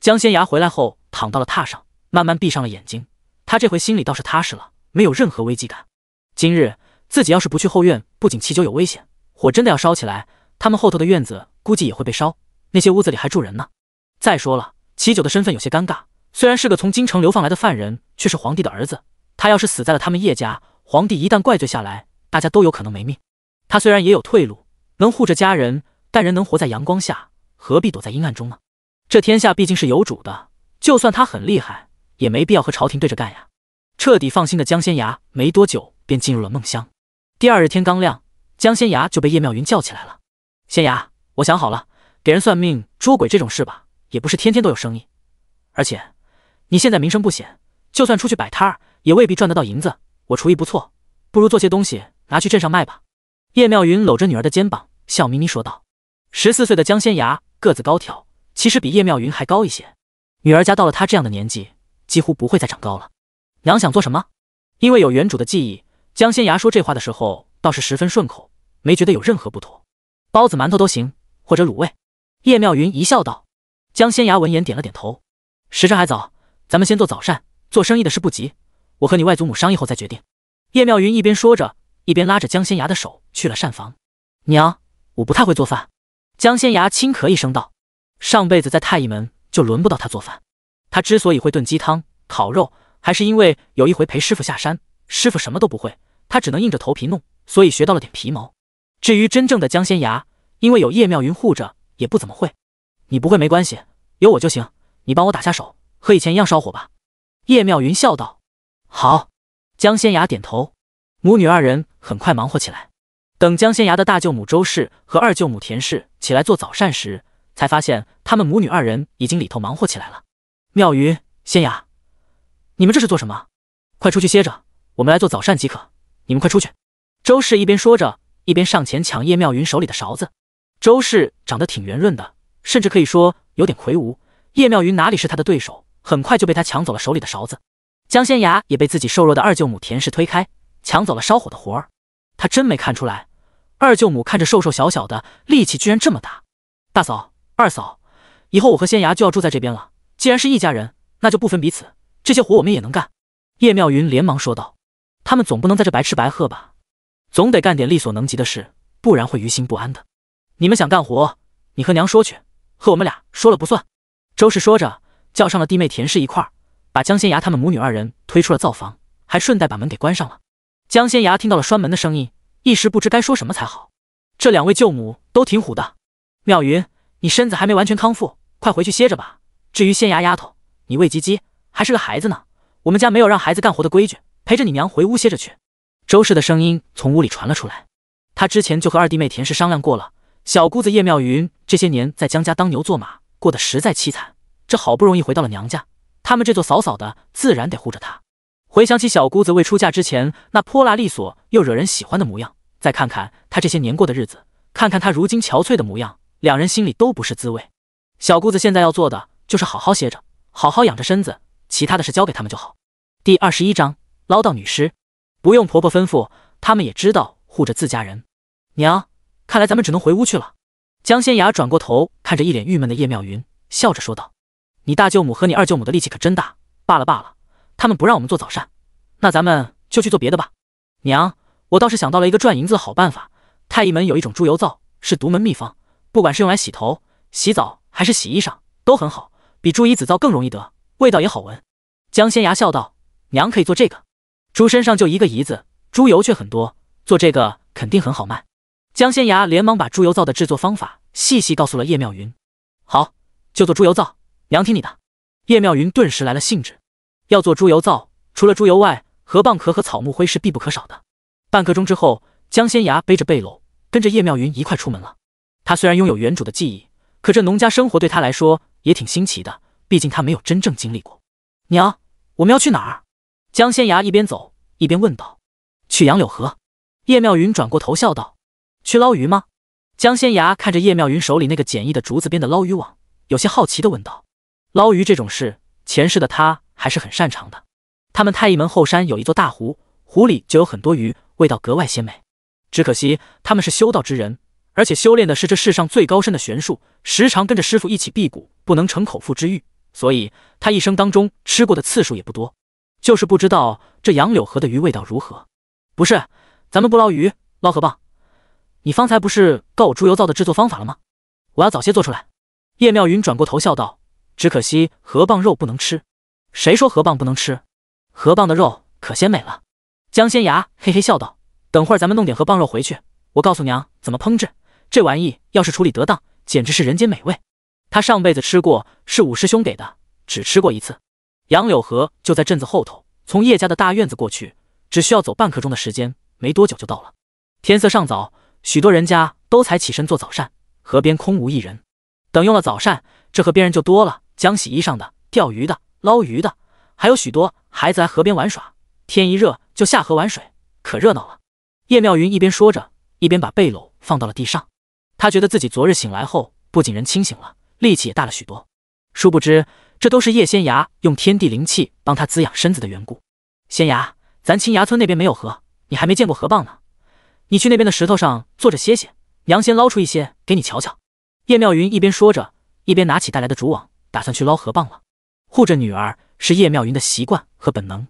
江仙崖回来后躺到了榻上，慢慢闭上了眼睛，他这回心里倒是踏实了，没有任何危机感。今日自己要是不去后院，不仅齐九有危险，火真的要烧起来，他们后头的院子估计也会被烧，那些屋子里还住人呢。再说了，齐九的身份有些尴尬，虽然是个从京城流放来的犯人，却是皇帝的儿子，他要是死在了他们叶家，皇帝一旦怪罪下来，大家都有可能没命。他虽然也有退路，能护着家人，但人能活在阳光下，何必躲在阴暗中呢？这天下毕竟是有主的，就算他很厉害，也没必要和朝廷对着干呀。彻底放心的江仙崖没多久便进入了梦乡。第二日天刚亮，江仙崖就被叶妙云叫起来了。仙崖，我想好了，给人算命捉鬼这种事吧，也不是天天都有生意。而且你现在名声不显，就算出去摆摊儿，也未必赚得到银子。我厨艺不错，不如做些东西拿去镇上卖吧。叶妙云搂着女儿的肩膀，笑眯眯说道。14岁的江仙崖个子高挑，其实比叶妙云还高一些。女儿家到了她这样的年纪，几乎不会再长高了。娘想做什么？因为有原主的记忆，江仙崖说这话的时候倒是十分顺口，没觉得有任何不妥。包子馒头都行，或者卤味。叶妙云一笑道。江仙崖闻言点了点头。时辰还早，咱们先做早膳，做生意的事不急，我和你外祖母商议后再决定。叶妙云一边说着，一边拉着江仙崖的手去了膳房。娘，我不太会做饭。江仙崖轻咳一声道。上辈子在太医门就轮不到他做饭。他之所以会炖鸡汤、烤肉，还是因为有一回陪师傅下山，师傅什么都不会，他只能硬着头皮弄，所以学到了点皮毛。至于真正的江仙崖，因为有叶妙云护着，也不怎么会。你不会没关系，有我就行，你帮我打下手，和以前一样烧火吧。叶妙云笑道。好。江仙崖点头。母女二人很快忙活起来。等江仙崖的大舅母周氏和二舅母田氏起来做早膳时，才发现他们母女二人已经里头忙活起来了。妙云、仙崖，你们这是做什么？快出去歇着，我们来做早膳即可，你们快出去。周氏一边说着，一边上前抢叶妙云手里的勺子。周氏长得挺圆润的，甚至可以说有点魁梧，叶妙云哪里是他的对手，很快就被他抢走了手里的勺子。江仙崖也被自己瘦弱的二舅母田氏推开，抢走了烧火的活儿。他真没看出来，二舅母看着瘦瘦小小的，力气居然这么大。大嫂、二嫂，以后我和仙崖就要住在这边了，既然是一家人，那就不分彼此，这些活我们也能干。叶妙云连忙说道。他们总不能在这白吃白喝吧，总得干点力所能及的事，不然会于心不安的。你们想干活，你和娘说去，和我们俩说了不算。周氏说着，叫上了弟妹田氏一块儿，把江仙崖他们母女二人推出了灶房，还顺带把门给关上了。江仙崖听到了拴门的声音，一时不知该说什么才好。这两位舅母都挺虎的。妙云，你身子还没完全康复，快回去歇着吧。至于仙崖丫头，你喂鸡鸡还是个孩子呢，我们家没有让孩子干活的规矩，陪着你娘回屋歇着去。周氏的声音从屋里传了出来。他之前就和二弟妹田氏商量过了，小姑子叶妙云这些年在江家当牛做马，过得实在凄惨，这好不容易回到了娘家，他们这座嫂嫂的自然得护着她。回想起小姑子未出嫁之前那泼辣利索又惹人喜欢的模样，再看看她这些年过的日子，看看她如今憔悴的模样，两人心里都不是滋味。小姑子现在要做的就是好好歇着，好好养着身子，其他的事交给他们就好。第21章唠叨女尸。不用婆婆吩咐，他们也知道护着自家人。娘，看来咱们只能回屋去了。江仙崖转过头看着一脸郁闷的叶妙云，笑着说道。你大舅母和你二舅母的力气可真大，罢了罢了，他们不让我们做早膳，那咱们就去做别的吧。娘，我倒是想到了一个赚银子的好办法，太医门有一种猪油皂，是独门秘方，不管是用来洗头、洗澡还是洗衣裳都很好，比猪胰子皂更容易得，味道也好闻。江仙崖笑道。娘可以做这个，猪身上就一个胰子，猪油却很多，做这个肯定很好卖。江仙崖连忙把猪油皂的制作方法细细告诉了叶妙云。好，就做猪油皂，娘听你的。叶妙云顿时来了兴致。要做猪油皂，除了猪油外，河蚌壳和草木灰是必不可少的。半刻钟之后，江仙崖背着背篓，跟着叶妙云一块出门了。他虽然拥有原主的记忆，可这农家生活对他来说也挺新奇的，毕竟他没有真正经历过。娘，我们要去哪儿？江仙崖一边走一边问道。去杨柳河。叶妙云转过头笑道。去捞鱼吗？江仙崖看着叶妙云手里那个简易的竹子编的捞鱼网，有些好奇地问道。捞鱼这种事，前世的他还是很擅长的。他们太医门后山有一座大湖，湖里就有很多鱼，味道格外鲜美。只可惜他们是修道之人，而且修炼的是这世上最高深的玄术，时常跟着师傅一起辟谷，不能成口腹之欲，所以他一生当中吃过的次数也不多。就是不知道这杨柳河的鱼味道如何。不是，咱们不捞鱼，捞河蚌。你方才不是告我猪油皂的制作方法了吗？我要早些做出来。叶妙云转过头笑道。只可惜河蚌肉不能吃。谁说河蚌不能吃？河蚌的肉可鲜美了。江仙崖嘿嘿笑道。等会儿咱们弄点河蚌肉回去，我告诉娘怎么烹制，这玩意要是处理得当，简直是人间美味。他上辈子吃过，是五师兄给的，只吃过一次。杨柳河就在镇子后头，从叶家的大院子过去，只需要走半刻钟的时间，没多久就到了。天色尚早，许多人家都才起身做早膳，河边空无一人。等用了早膳，这河边人就多了，浆洗衣裳的、钓鱼的、捞鱼的，还有许多孩子来河边玩耍。天一热就下河玩水，可热闹了。叶妙云一边说着，一边把被篓放到了地上。她觉得自己昨日醒来后，不仅人清醒了，力气也大了许多。殊不知，这都是叶仙崖用天地灵气帮她滋养身子的缘故。仙崖，咱青崖村那边没有河，你还没见过河蚌呢。你去那边的石头上坐着歇歇，娘先捞出一些给你瞧瞧。叶妙云一边说着，一边拿起带来的竹网，打算去捞河蚌了。护着女儿是叶妙云的习惯和本能。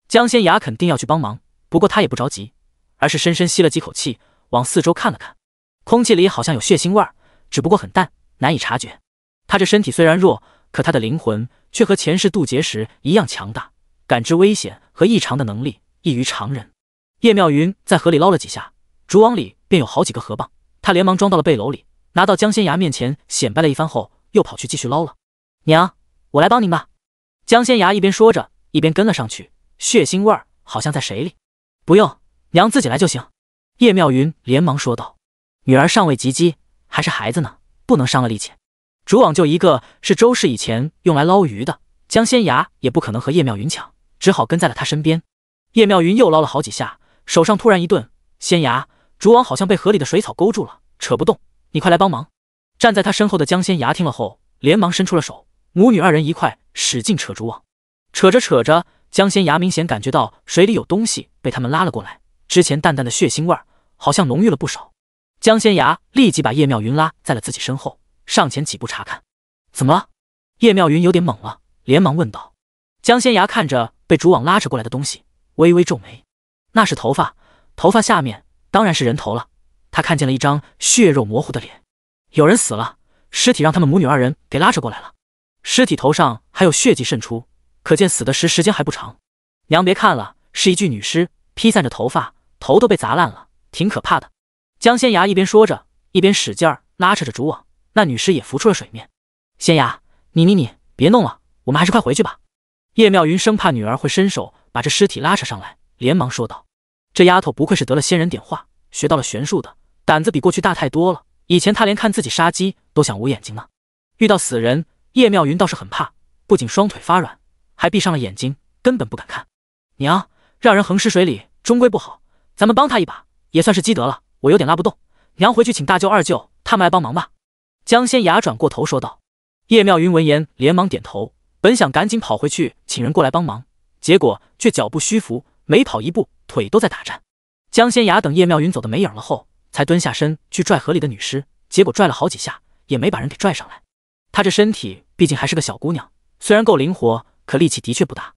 江仙崖肯定要去帮忙，不过他也不着急，而是深深吸了几口气，往四周看了看。空气里好像有血腥味儿，只不过很淡，难以察觉。他这身体虽然弱，可他的灵魂却和前世渡劫时一样强大，感知危险和异常的能力异于常人。叶妙云在河里捞了几下，竹网里便有好几个河蚌，他连忙装到了背篓里，拿到江仙崖面前显摆了一番后，又跑去继续捞了。娘，我来帮您吧。江仙崖一边说着，一边跟了上去。血腥味儿好像在水里。不用，娘自己来就行。叶妙云连忙说道。女儿尚未及笄，还是孩子呢，不能伤了力气。竹网就一个，是周氏以前用来捞鱼的，江仙崖也不可能和叶妙云抢，只好跟在了他身边。叶妙云又捞了好几下，手上突然一顿，仙崖，竹网好像被河里的水草勾住了，扯不动，你快来帮忙。站在他身后的江仙崖听了后，连忙伸出了手，母女二人一块使劲扯竹网。扯着扯着，江仙崖明显感觉到水里有东西被他们拉了过来，之前淡淡的血腥味儿好像浓郁了不少。江仙崖立即把叶妙云拉在了自己身后，上前几步查看。怎么了？叶妙云有点懵了，连忙问道。江仙崖看着被竹网拉扯过来的东西，微微皱眉。那是头发，头发下面当然是人头了。他看见了一张血肉模糊的脸，有人死了，尸体让他们母女二人给拉扯过来了。尸体头上还有血迹渗出，可见死的时间还不长。娘别看了，是一具女尸，披散着头发，头都被砸烂了，挺可怕的。江仙崖一边说着，一边使劲拉扯着竹网，那女尸也浮出了水面。仙崖，你别弄了，我们还是快回去吧。叶妙云生怕女儿会伸手把这尸体拉扯上来，连忙说道。这丫头不愧是得了仙人点化，学到了玄术的，胆子比过去大太多了。以前她连看自己杀鸡都想捂眼睛呢，遇到死人，叶妙云倒是很怕，不仅双腿发软，还闭上了眼睛，根本不敢看。娘，让人横尸水里终归不好，咱们帮他一把也算是积德了。我有点拉不动，娘回去请大舅二舅他们来帮忙吧。江仙崖转过头说道。叶妙云闻言连忙点头，本想赶紧跑回去请人过来帮忙，结果却脚步虚浮，每跑一步腿都在打颤。江仙崖等叶妙云走得没影了后，才蹲下身去拽河里的女尸，结果拽了好几下也没把人给拽上来。她这身体毕竟还是个小姑娘，虽然够灵活，可力气的确不大。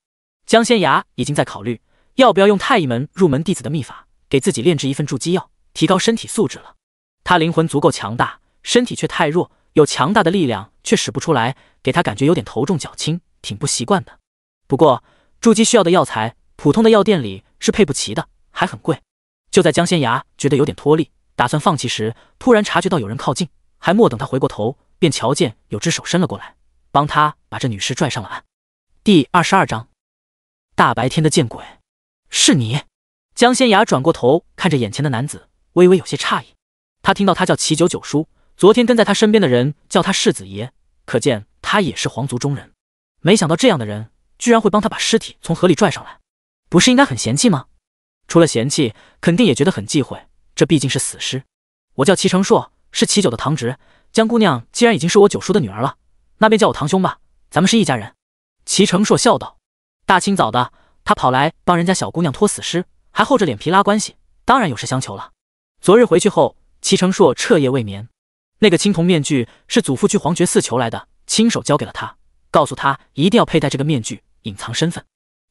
江仙崖已经在考虑要不要用太医门入门弟子的秘法给自己炼制一份筑基药，提高身体素质了。他灵魂足够强大，身体却太弱，有强大的力量却使不出来，给他感觉有点头重脚轻，挺不习惯的。不过筑基需要的药材，普通的药店里是配不齐的，还很贵。就在江仙崖觉得有点脱力，打算放弃时，突然察觉到有人靠近，还没等他回过头，便瞧见有只手伸了过来，帮他把这女尸拽上了岸。第22章，大白天的见鬼。是你？江仙崖转过头看着眼前的男子，微微有些诧异。他听到他叫齐九九叔，昨天跟在他身边的人叫他世子爷，可见他也是皇族中人。没想到这样的人居然会帮他把尸体从河里拽上来，不是应该很嫌弃吗？除了嫌弃，肯定也觉得很忌讳，这毕竟是死尸。我叫齐成硕，是齐九的堂侄，江姑娘既然已经是我九叔的女儿了，那便叫我堂兄吧，咱们是一家人。齐成硕笑道。大清早的，他跑来帮人家小姑娘拖死尸，还厚着脸皮拉关系，当然有事相求了。昨日回去后，齐成硕彻夜未眠。那个青铜面具是祖父去黄觉寺求来的，亲手交给了他，告诉他一定要佩戴这个面具隐藏身份。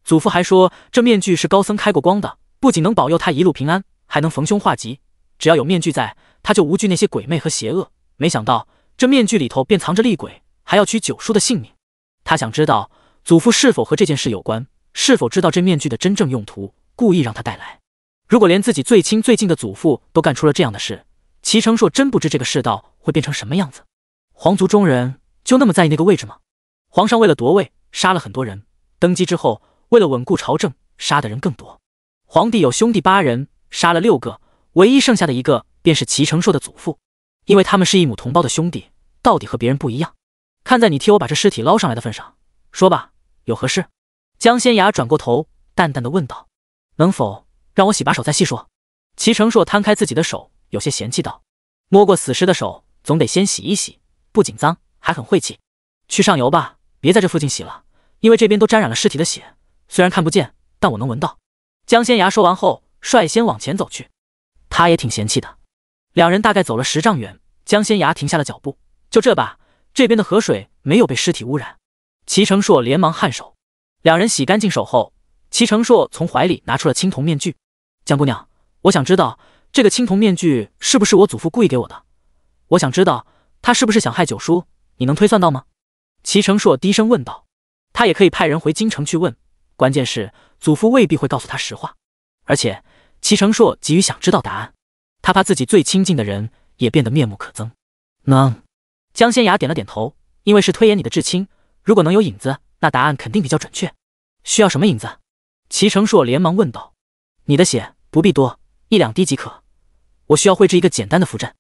祖父还说这面具是高僧开过光的，不仅能保佑他一路平安，还能逢凶化吉，只要有面具在，他就无惧那些鬼魅和邪恶。没想到这面具里头便藏着厉鬼，还要取九叔的性命。他想知道祖父是否和这件事有关，是否知道这面具的真正用途，故意让他带来。如果连自己最亲最近的祖父都干出了这样的事，齐成硕真不知这个世道会变成什么样子。皇族中人就那么在意那个位置吗？皇上为了夺位，杀了很多人。登基之后，为了稳固朝政，杀的人更多。皇帝有兄弟8人，杀了6个，唯一剩下的一个便是齐成硕的祖父。因为他们是一母同胞的兄弟，到底和别人不一样。看在你替我把这尸体捞上来的份上，说吧，有何事？江仙雅转过头，淡淡的问道：“能否让我洗把手再细说？”齐成硕摊开自己的手，有些嫌弃道：“摸过死尸的手，总得先洗一洗，不仅脏，还很晦气。去上游吧，别在这附近洗了，因为这边都沾染了尸体的血，虽然看不见，但我能闻到。”江仙牙说完后，率先往前走去。他也挺嫌弃的。两人大概走了10丈远，江仙牙停下了脚步。就这吧，这边的河水没有被尸体污染。齐成硕连忙颔首。两人洗干净手后，齐成硕从怀里拿出了青铜面具。江姑娘，我想知道这个青铜面具是不是我祖父故意给我的？我想知道他是不是想害九叔，你能推算到吗？齐成硕低声问道。他也可以派人回京城去问，关键是祖父未必会告诉他实话。而且齐成硕急于想知道答案，他怕自己最亲近的人也变得面目可憎。能。江仙牙点了点头，因为是推演你的至亲，如果能有影子，那答案肯定比较准确。需要什么影子？齐成硕连忙问道。你的血不必多，1、2滴即可。我需要绘制一个简单的符阵。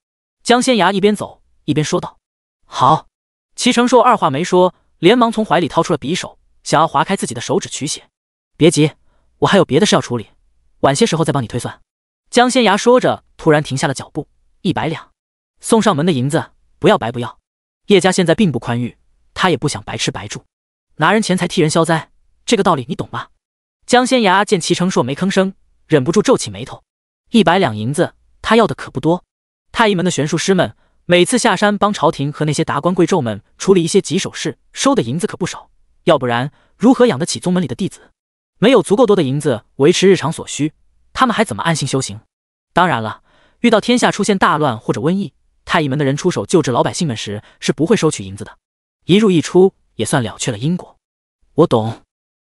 江仙牙一边走一边说道。好。齐成硕二话没说，连忙从怀里掏出了匕首，想要划开自己的手指取血。别急，我还有别的事要处理，晚些时候再帮你推算。江仙牙说着，突然停下了脚步。100两，送上门的银子，不要白不要。叶家现在并不宽裕，他也不想白吃白住，拿人钱财替人消灾，这个道理你懂吧？江仙牙见齐成硕没吭声，忍不住皱起眉头。100两银子，他要的可不多。太医门的玄术师们每次下山帮朝廷和那些达官贵胄们处理一些棘手事，收的银子可不少，要不然如何养得起宗门里的弟子？没有足够多的银子维持日常所需，他们还怎么安心修行？当然了，遇到天下出现大乱或者瘟疫，太医门的人出手救治老百姓们时是不会收取银子的，一入一出也算了却了因果。我懂。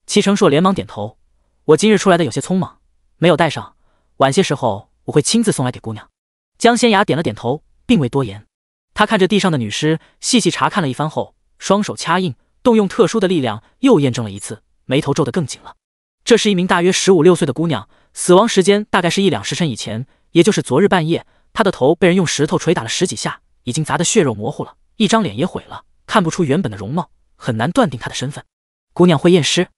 齐成硕连忙点头。我今日出来的有些匆忙，没有带上，晚些时候我会亲自送来给姑娘。江仙牙点了点头，并未多言。他看着地上的女尸，细细查看了一番后，双手掐印，动用特殊的力量又验证了一次，眉头皱得更紧了。这是一名大约15、16岁的姑娘，死亡时间大概是1、2时辰以前，也就是昨日半夜。她的头被人用石头捶打了10几下，已经砸得血肉模糊了，一张脸也毁了，看不出原本的容貌，很难断定她的身份。姑娘会验尸？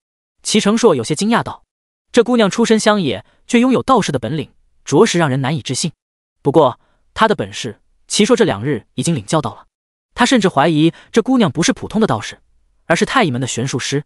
齐成硕有些惊讶道。这姑娘出身乡野，却拥有道士的本领，着实让人难以置信。不过她的本事，齐硕这2日已经领教到了。他甚至怀疑这姑娘不是普通的道士，而是太医门的玄术师，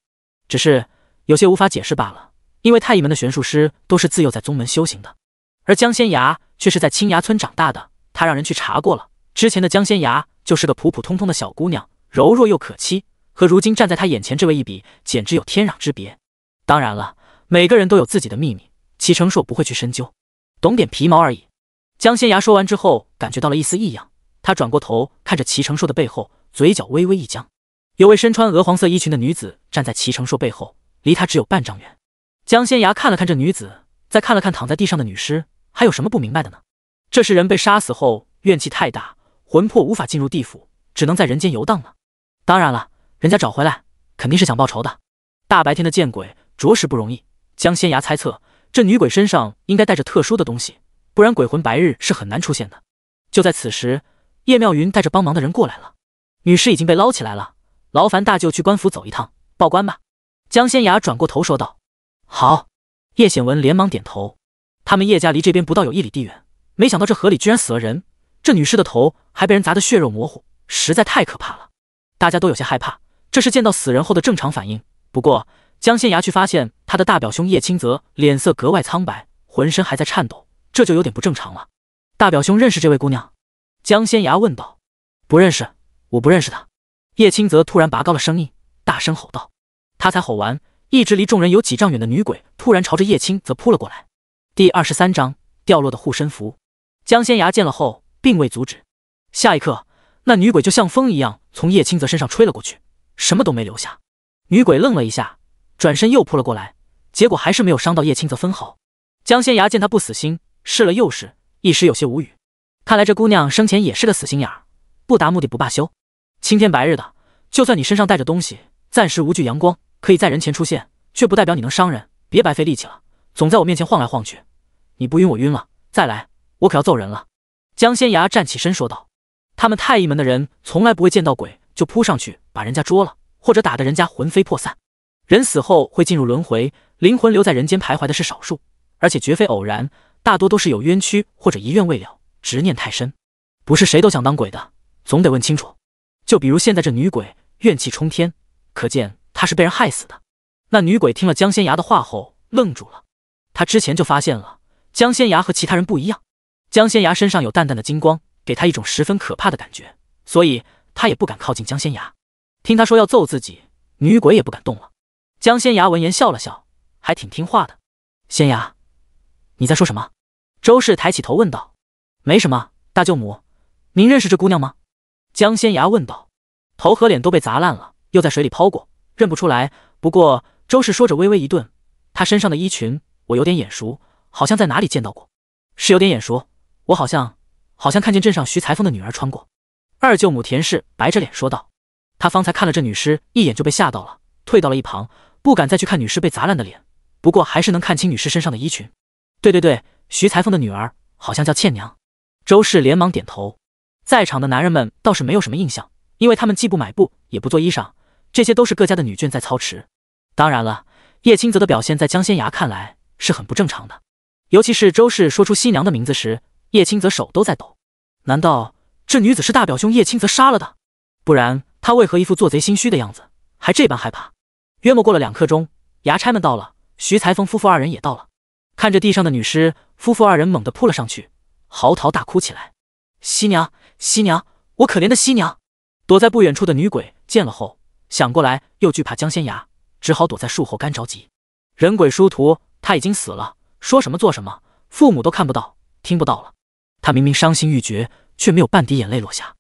只是有些无法解释罢了。因为太医门的玄术师都是自幼在宗门修行的，而江仙牙却是在青崖村长大的。他让人去查过了，之前的江仙牙就是个普普通通的小姑娘，柔弱又可欺，和如今站在他眼前这位一比，简直有天壤之别。当然了，每个人都有自己的秘密，齐成硕不会去深究，懂点皮毛而已。江仙牙说完之后，感觉到了一丝异样，他转过头看着齐成硕的背后，嘴角微微一僵。有位身穿鹅黄色衣裙的女子站在齐成硕背后，离他只有半丈远。江仙牙看了看这女子，再看了看躺在地上的女尸，还有什么不明白的呢？这是人被杀死后怨气太大，魂魄无法进入地府，只能在人间游荡了。当然了，人家找回来肯定是想报仇的。大白天的见鬼着实不容易。江仙牙猜测这女鬼身上应该带着特殊的东西，不然鬼魂白日是很难出现的。就在此时，叶妙云带着帮忙的人过来了。女尸已经被捞起来了，劳烦大舅去官府走一趟，报官吧。江仙牙转过头说道。好。叶显文连忙点头。他们叶家离这边不到有1里地远，没想到这河里居然死了人，这女尸的头还被人砸得血肉模糊，实在太可怕了。大家都有些害怕，这是见到死人后的正常反应。不过江仙牙却发现他的大表兄叶清泽脸色格外苍白，浑身还在颤抖，这就有点不正常了。大表兄认识这位姑娘？江仙牙问道。不认识，我不认识她。叶清泽突然拔高了声音，大声吼道。他才吼完，一直离众人有几丈远的女鬼突然朝着叶清泽扑了过来。第23章掉落的护身符。江仙牙见了后并未阻止，下一刻那女鬼就像风一样从叶清泽身上吹了过去，什么都没留下。女鬼愣了一下，转身又扑了过来，结果还是没有伤到叶清泽分毫。江仙牙见他不死心，试了又试，一时有些无语。看来这姑娘生前也是个死心眼儿，不达目的不罢休。青天白日的，就算你身上带着东西，暂时无惧阳光，可以在人前出现，却不代表你能伤人，别白费力气了，总在我面前晃来晃去。你不晕我晕了，再来，我可要揍人了。江仙崖站起身说道。他们太医门的人从来不会见到鬼就扑上去把人家捉了，或者打得人家魂飞魄散。人死后会进入轮回，灵魂留在人间徘徊的是少数，而且绝非偶然，大多都是有冤屈或者遗愿未了，执念太深。不是谁都想当鬼的，总得问清楚。就比如现在这女鬼怨气冲天，可见她是被人害死的。那女鬼听了江仙崖的话后愣住了，她之前就发现了江仙崖和其他人不一样，江仙崖身上有淡淡的金光，给她一种十分可怕的感觉，所以她也不敢靠近江仙崖。听她说要揍自己，女鬼也不敢动了。江仙崖闻言笑了笑，还挺听话的。仙崖，你在说什么？周氏抬起头问道。没什么，大舅母，您认识这姑娘吗？江仙崖问道。头和脸都被砸烂了，又在水里泡过，认不出来。不过周氏说着微微一顿，她身上的衣裙我有点眼熟，好像在哪里见到过。是有点眼熟，我好像看见镇上徐裁缝的女儿穿过。二舅母田氏白着脸说道。她方才看了这女尸一眼就被吓到了，退到了一旁，不敢再去看女尸被砸烂的脸，不过还是能看清女尸身上的衣裙。对，徐裁缝的女儿好像叫倩娘。周氏连忙点头。在场的男人们倒是没有什么印象，因为他们既不买布也不做衣裳，这些都是各家的女眷在操持。当然了，叶清泽的表现在江仙崖看来是很不正常的，尤其是周氏说出西娘的名字时，叶清泽手都在抖。难道这女子是大表兄叶清泽杀了的？不然他为何一副做贼心虚的样子，还这般害怕？约莫过了2刻钟，衙差们到了，徐裁缝夫妇2人也到了。看着地上的女尸，夫妇2人猛地扑了上去，嚎啕大哭起来。西娘，西娘，我可怜的西娘！躲在不远处的女鬼见了后，想过来又惧怕江仙崖，只好躲在树后干着急。人鬼殊途，他已经死了，说什么做什么，父母都看不到听不到了。他明明伤心欲绝，却没有半滴眼泪落下。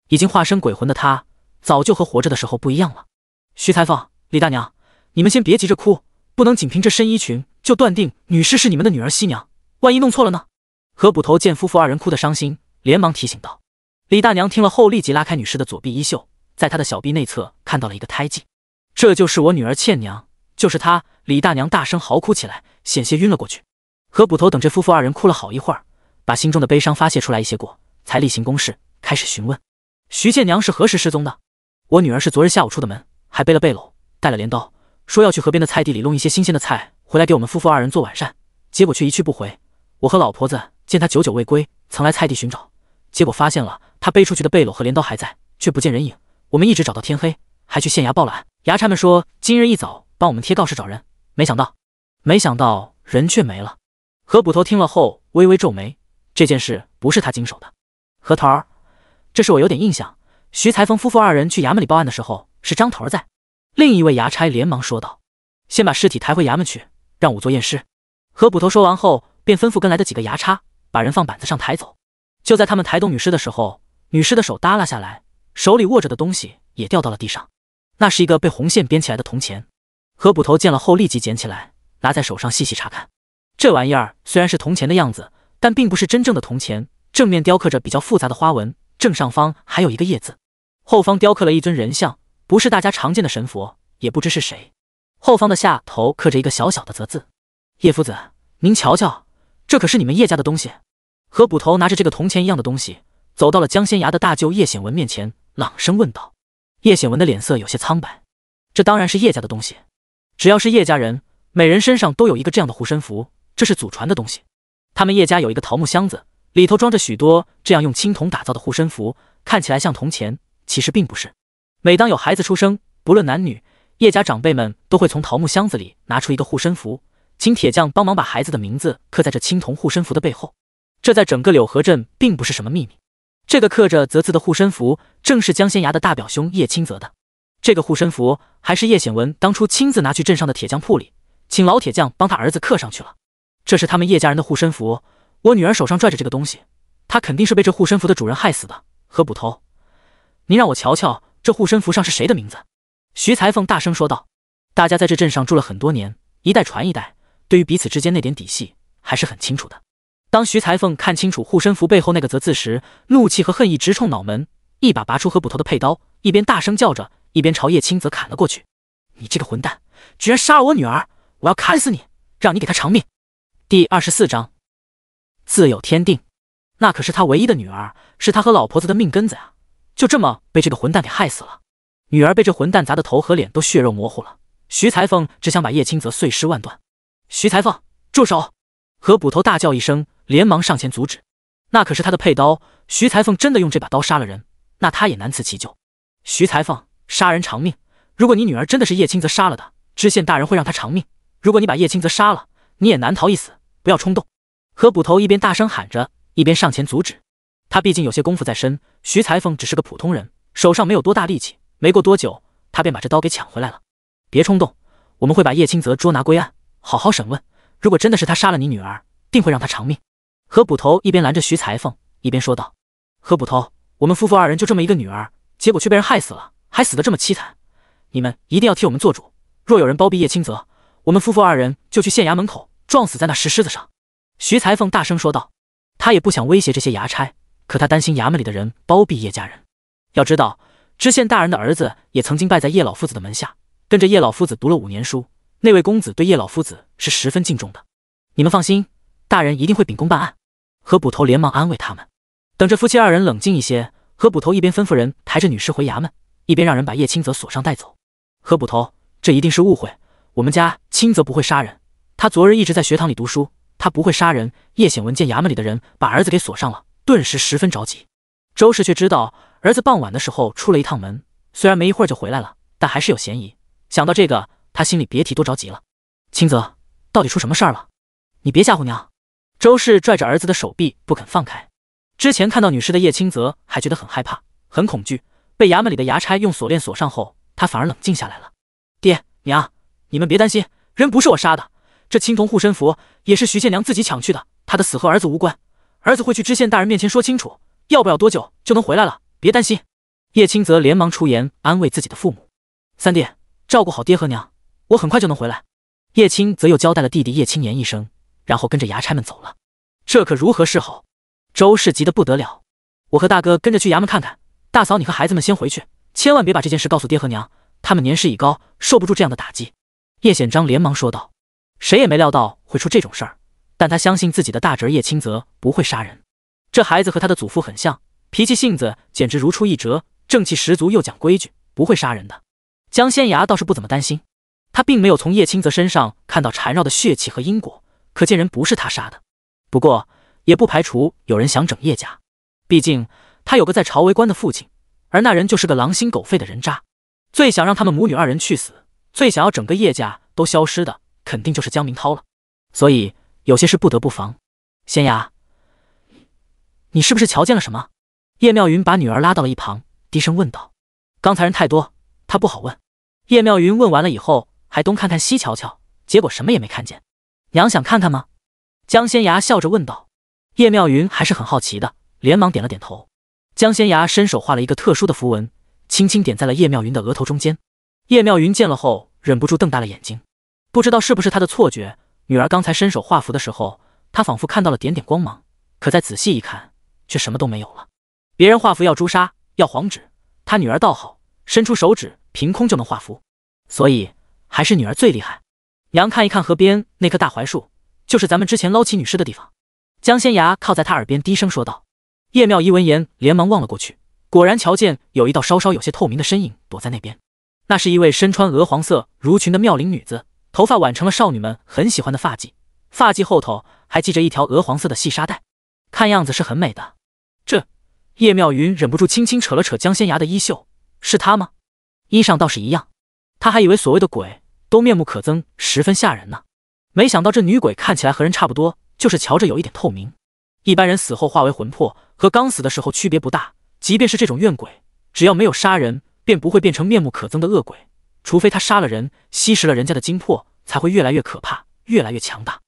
已经化身鬼魂的他，早就和活着的时候不一样了。徐裁缝、李大娘，你们先别急着哭，不能仅凭这身衣裙就断定女尸是你们的女儿西娘，万一弄错了呢？何捕头见夫妇2人哭得伤心，连忙提醒道。李大娘听了后立即拉开女尸的左臂衣袖，在她的小臂内侧看到了一个胎记。这就是我女儿倩娘，就是她！李大娘大声嚎哭起来，险些晕了过去。何捕头等这夫妇2人哭了好一会儿，把心中的悲伤发泄出来一些过，才例行公事，开始询问。徐倩娘是何时失踪的？我女儿是昨日下午出的门，还背了背篓，带了镰刀，说要去河边的菜地里弄一些新鲜的菜回来给我们夫妇2人做晚膳，结果却一去不回。我和老婆子见她久久未归，曾来菜地寻找，结果发现了她背出去的背篓和镰刀还在，却不见人影。我们一直找到天黑，还去县衙报了案。衙差们说今日一早帮我们贴告示找人，没想到人却没了。何捕头听了后微微皱眉，这件事不是他经手的。何头儿，这事我有点印象，徐裁缝夫妇2人去衙门里报案的时候是张头儿在。另一位衙差连忙说道。先把尸体抬回衙门去，让仵作验尸。何捕头说完后便吩咐跟来的几个衙差把人放板子上抬走。就在他们抬动女尸的时候，女尸的手耷拉下来，手里握着的东西也掉到了地上，那是一个被红线编起来的铜钱。何捕头见了后立即捡起来，拿在手上细细查看。这玩意儿虽然是铜钱的样子，但并不是真正的铜钱，正面雕刻着比较复杂的花纹，正上方还有一个叶字，后方雕刻了一尊人像，不是大家常见的神佛，也不知是谁。后方的下头刻着一个小小的则字。叶夫子，您瞧瞧，这可是你们叶家的东西。何捕头拿着这个铜钱一样的东西，走到了江仙崖的大舅叶显文面前，朗声问道。叶显文的脸色有些苍白，这当然是叶家的东西，只要是叶家人，每人身上都有一个这样的护身符，这是祖传的东西。他们叶家有一个桃木箱子，里头装着许多这样用青铜打造的护身符，看起来像铜钱，其实并不是。每当有孩子出生，不论男女，叶家长辈们都会从桃木箱子里拿出一个护身符，请铁匠帮忙把孩子的名字刻在这青铜护身符的背后。这在整个柳河镇并不是什么秘密。这个刻着则字的护身符正是江仙崖的大表兄叶清泽的。这个护身符还是叶显文当初亲自拿去镇上的铁匠铺里，请老铁匠帮他儿子刻上去了。这是他们叶家人的护身符，我女儿手上拽着这个东西，她肯定是被这护身符的主人害死的。何捕头，您让我瞧瞧这护身符上是谁的名字？徐裁缝大声说道。大家在这镇上住了很多年，一代传一代，对于彼此之间那点底细还是很清楚的。当徐裁缝看清楚护身符背后那个则字时，怒气和恨意直冲脑门，一把拔出何捕头的佩刀，一边大声叫着，一边朝叶清泽砍了过去。你这个混蛋，居然杀了我女儿！我要砍死你，让你给他偿命！第24章，自有天定。那可是他唯一的女儿，是他和老婆子的命根子呀，就这么被这个混蛋给害死了。女儿被这混蛋砸得头和脸都血肉模糊了。徐裁缝只想把叶青泽碎尸万段。徐裁缝，住手！何捕头大叫一声，连忙上前阻止。那可是他的佩刀，徐裁缝真的用这把刀杀了人，那他也难辞其咎。徐裁缝，杀人偿命。如果你女儿真的是叶青泽杀了的，知县大人会让他偿命。如果你把叶青泽杀了，你也难逃一死，不要冲动。何捕头一边大声喊着，一边上前阻止。他毕竟有些功夫在身，徐裁缝只是个普通人，手上没有多大力气，没过多久，他便把这刀给抢回来了。别冲动，我们会把叶青泽捉拿归案，好好审问。如果真的是他杀了你女儿，定会让他偿命。何捕头一边拦着徐裁缝，一边说道：何捕头，我们夫妇二人就这么一个女儿，结果却被人害死了，还死得这么凄惨，你们一定要替我们做主。若有人包庇叶青泽，我们夫妇二人就去县衙门口撞死在那石狮子上。徐裁缝大声说道。他也不想威胁这些衙差，可他担心衙门里的人包庇叶家人。要知道，知县大人的儿子也曾经拜在叶老夫子的门下，跟着叶老夫子读了5年书，那位公子对叶老夫子是十分敬重的。你们放心，大人一定会秉公办案。何捕头连忙安慰他们。等着夫妻二人冷静一些，何捕头一边吩咐人抬着女尸回衙门，一边让人把叶青泽锁上带走。何捕头，这一定是误会，我们家青泽不会杀人，他昨日一直在学堂里读书，他不会杀人。叶显文见衙门里的人把儿子给锁上了，顿时十分着急。周氏却知道儿子傍晚的时候出了一趟门，虽然没一会儿就回来了，但还是有嫌疑。想到这个，他心里别提多着急了。青泽，到底出什么事儿了？你别吓唬娘！周氏拽着儿子的手臂不肯放开。之前看到女尸的叶青泽还觉得很害怕，很恐惧，被衙门里的衙差用锁链锁上后，他反而冷静下来了。爹娘，你们别担心，人不是我杀的，这青铜护身符也是徐县娘自己抢去的，她的死和儿子无关，儿子会去知县大人面前说清楚，要不了多久就能回来了，别担心。叶青泽连忙出言安慰自己的父母。三弟，照顾好爹和娘，我很快就能回来。叶青则又交代了弟弟叶青年一声，然后跟着衙差们走了。这可如何是好？周氏急得不得了。我和大哥跟着去衙门看看，大嫂你和孩子们先回去，千万别把这件事告诉爹和娘，他们年事已高，受不住这样的打击。叶显章连忙说道。谁也没料到会出这种事儿，但他相信自己的大侄叶青泽不会杀人。这孩子和他的祖父很像，脾气性子简直如出一辙，正气十足又讲规矩，不会杀人的。江仙崖倒是不怎么担心，他并没有从叶青泽身上看到缠绕的血气和因果，可见人不是他杀的。不过也不排除有人想整叶家，毕竟他有个在朝为官的父亲，而那人就是个狼心狗肺的人渣，最想让他们母女二人去死，最想要整个叶家都消失的肯定就是江明涛了。所以有些事不得不防。仙崖，你是不是瞧见了什么？叶妙云把女儿拉到了一旁，低声问道。刚才人太多，他不好问。叶妙云问完了以后，还东看看西瞧瞧，结果什么也没看见。娘想看看吗？江仙崖笑着问道。叶妙云还是很好奇的，连忙点了点头。江仙崖伸手画了一个特殊的符文，轻轻点在了叶妙云的额头中间。叶妙云见了后忍不住瞪大了眼睛，不知道是不是她的错觉，女儿刚才伸手画符的时候，她仿佛看到了点点光芒，可再仔细一看，却什么都没有了。别人画符要朱砂，要黄纸，她女儿倒好，伸出手指凭空就能画符，所以还是女儿最厉害。娘看一看河边那棵大槐树，就是咱们之前捞起女尸的地方。江仙崖靠在她耳边低声说道。叶妙仪闻言连忙望了过去，果然瞧见有一道稍稍有些透明的身影躲在那边。那是一位身穿鹅黄色襦裙的妙龄女子，头发挽成了少女们很喜欢的发髻，发髻后头还系着一条鹅黄色的细纱带，看样子是很美的。这叶妙云忍不住轻轻扯了扯江仙崖的衣袖，是她吗？衣裳倒是一样，她还以为所谓的鬼都面目可憎，十分吓人呢。没想到这女鬼看起来和人差不多，就是瞧着有一点透明。一般人死后化为魂魄，和刚死的时候区别不大，即便是这种怨鬼，只要没有杀人，便不会变成面目可憎的恶鬼，除非他杀了人，吸食了人家的精魄，才会越来越可怕，越来越强大。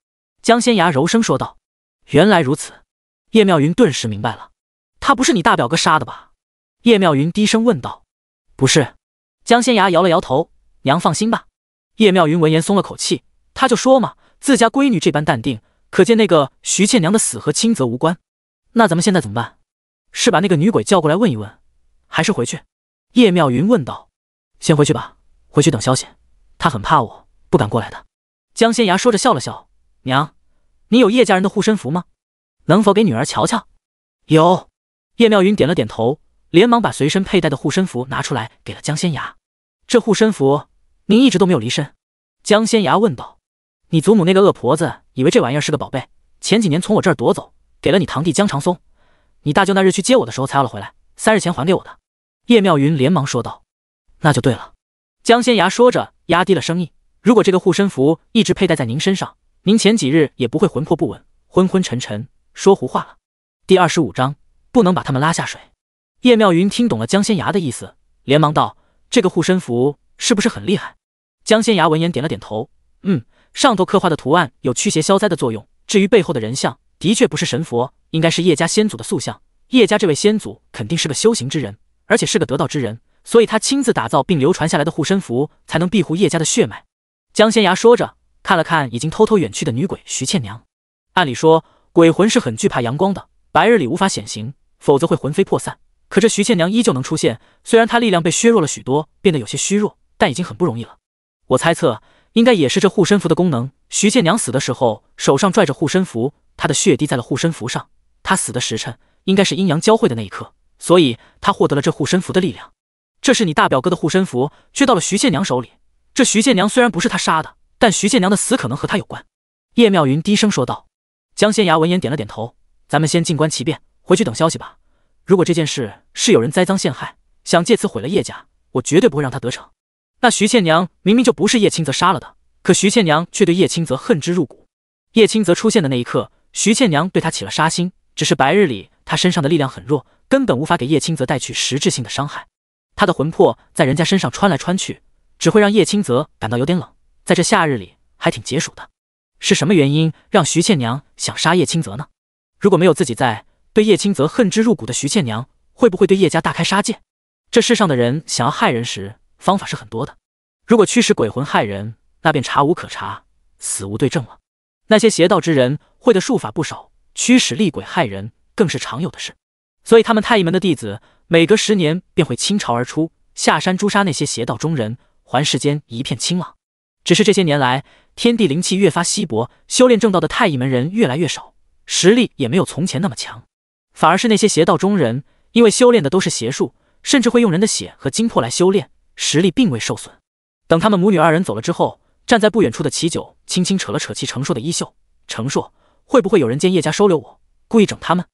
江仙崖柔声说道。原来如此。叶妙云顿时明白了。他不是你大表哥杀的吧？叶妙云低声问道。不是。江仙崖摇了摇头。娘放心吧。叶妙云闻言松了口气，他就说嘛，自家闺女这般淡定，可见那个徐倩娘的死和青泽无关。那咱们现在怎么办？是把那个女鬼叫过来问一问，还是回去？叶妙云问道。先回去吧，回去等消息。他很怕我，不敢过来的。江仙牙说着笑了笑，娘，你有叶家人的护身符吗？能否给女儿瞧瞧？有。叶妙云点了点头，连忙把随身佩戴的护身符拿出来给了江仙牙。这护身符您一直都没有离身？江仙牙问道。你祖母那个恶婆子以为这玩意儿是个宝贝，前几年从我这儿夺走，给了你堂弟江长松，你大舅那日去接我的时候才要了回来，3日前还给我的。叶妙云连忙说道。那就对了。江仙牙说着压低了声音，如果这个护身符一直佩戴在您身上，您前几日也不会魂魄不稳，昏昏沉沉说胡话了。第25章不能把他们拉下水。叶妙云听懂了江仙牙的意思，连忙道，这个护身符是不是很厉害？江仙牙闻言点了点头，上头刻画的图案有驱邪消灾的作用，至于背后的人像，的确不是神佛，应该是叶家先祖的塑像。叶家这位先祖肯定是个修行之人，而且是个得道之人，所以他亲自打造并流传下来的护身符，才能庇护叶家的血脉。江仙牙说着，看了看已经偷偷远去的女鬼徐倩娘。按理说，鬼魂是很惧怕阳光的，白日里无法显形，否则会魂飞魄散。可这徐倩娘依旧能出现，虽然她力量被削弱了许多，变得有些虚弱，但已经很不容易了。我猜测，应该也是这护身符的功能。徐倩娘死的时候，手上拽着护身符，她的血滴在了护身符上。她死的时辰，应该是阴阳交汇的那一刻，所以她获得了这护身符的力量。这是你大表哥的护身符，却到了徐倩娘手里。这徐倩娘虽然不是他杀的，但徐倩娘的死可能和他有关。叶妙云低声说道。江仙牙闻言点了点头，咱们先静观其变，回去等消息吧。如果这件事是有人栽赃陷害，想借此毁了叶家，我绝对不会让他得逞。那徐倩娘明明就不是叶清泽杀了的，可徐倩娘却对叶清泽恨之入骨。叶清泽出现的那一刻，徐倩娘对他起了杀心，只是白日里他身上的力量很弱，根本无法给叶清泽带去实质性的伤害。他的魂魄在人家身上穿来穿去，只会让叶清泽感到有点冷，在这夏日里还挺解暑的。是什么原因让徐倩娘想杀叶清泽呢？如果没有自己在，对叶清泽恨之入骨的徐倩娘，会不会对叶家大开杀戒？这世上的人想要害人时，方法是很多的。如果驱使鬼魂害人，那便查无可查，死无对证了。那些邪道之人会的术法不少，驱使厉鬼害人更是常有的事。所以他们太乙门的弟子每隔10年便会倾巢而出，下山诛杀那些邪道中人，还世间一片清朗。只是这些年来，天地灵气越发稀薄，修炼正道的太乙门人越来越少，实力也没有从前那么强。反而是那些邪道中人，因为修炼的都是邪术，甚至会用人的血和精魄来修炼，实力并未受损。等他们母女2人走了之后，站在不远处的齐九轻轻扯了扯程硕的衣袖，程硕，会不会有人见叶家收留我，故意整他们？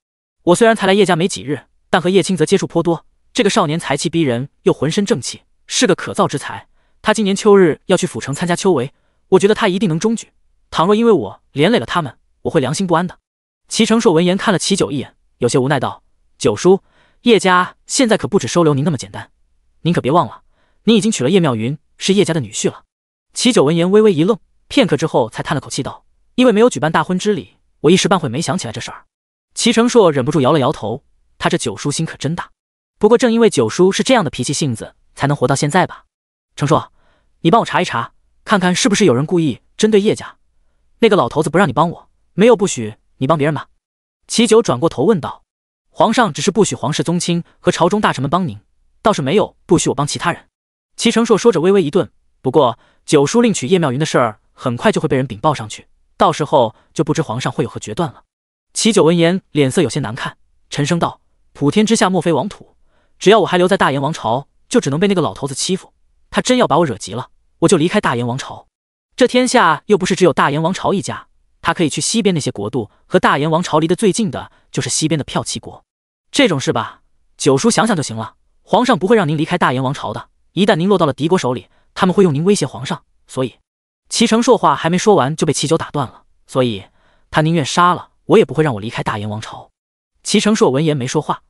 我虽然才来叶家没几日，但和叶清泽接触颇多，这个少年才气逼人，又浑身正气，是个可造之才。他今年秋日要去府城参加秋闱，我觉得他一定能中举。倘若因为我连累了他们，我会良心不安的。齐程硕闻言看了齐九一眼，有些无奈道：九叔，叶家现在可不止收留您那么简单，您可别忘了，您已经娶了叶妙云，是叶家的女婿了。齐九闻言微微一愣，片刻之后才叹了口气道：因为没有举办大婚之礼，我一时半会没想起来这事儿。齐程硕忍不住摇了摇头，他这九叔心可真大。不过正因为九叔是这样的脾气性子，才能活到现在吧。程硕，你帮我查一查，看看是不是有人故意针对叶家。那个老头子不让你帮我，没有不许你帮别人吧？齐九转过头问道。皇上只是不许皇室宗亲和朝中大臣们帮您，倒是没有不许我帮其他人。齐程硕说着微微一顿，不过九叔另娶叶妙云的事儿很快就会被人禀报上去，到时候就不知皇上会有何决断了。齐九闻言脸色有些难看，沉声道：普天之下莫非王土，只要我还留在大燕王朝，就只能被那个老头子欺负。他真要把我惹急了，我就离开大燕王朝。这天下又不是只有大燕王朝一家，他可以去西边那些国度，和大燕王朝离得最近的就是西边的骠骑国。这种事吧，九叔想想就行了，皇上不会让您离开大燕王朝的，一旦您落到了敌国手里，他们会用您威胁皇上。所以齐程硕话还没说完就被齐九打断了，所以他宁愿杀了我也不会让我离开大燕王朝。齐程硕闻言没说话。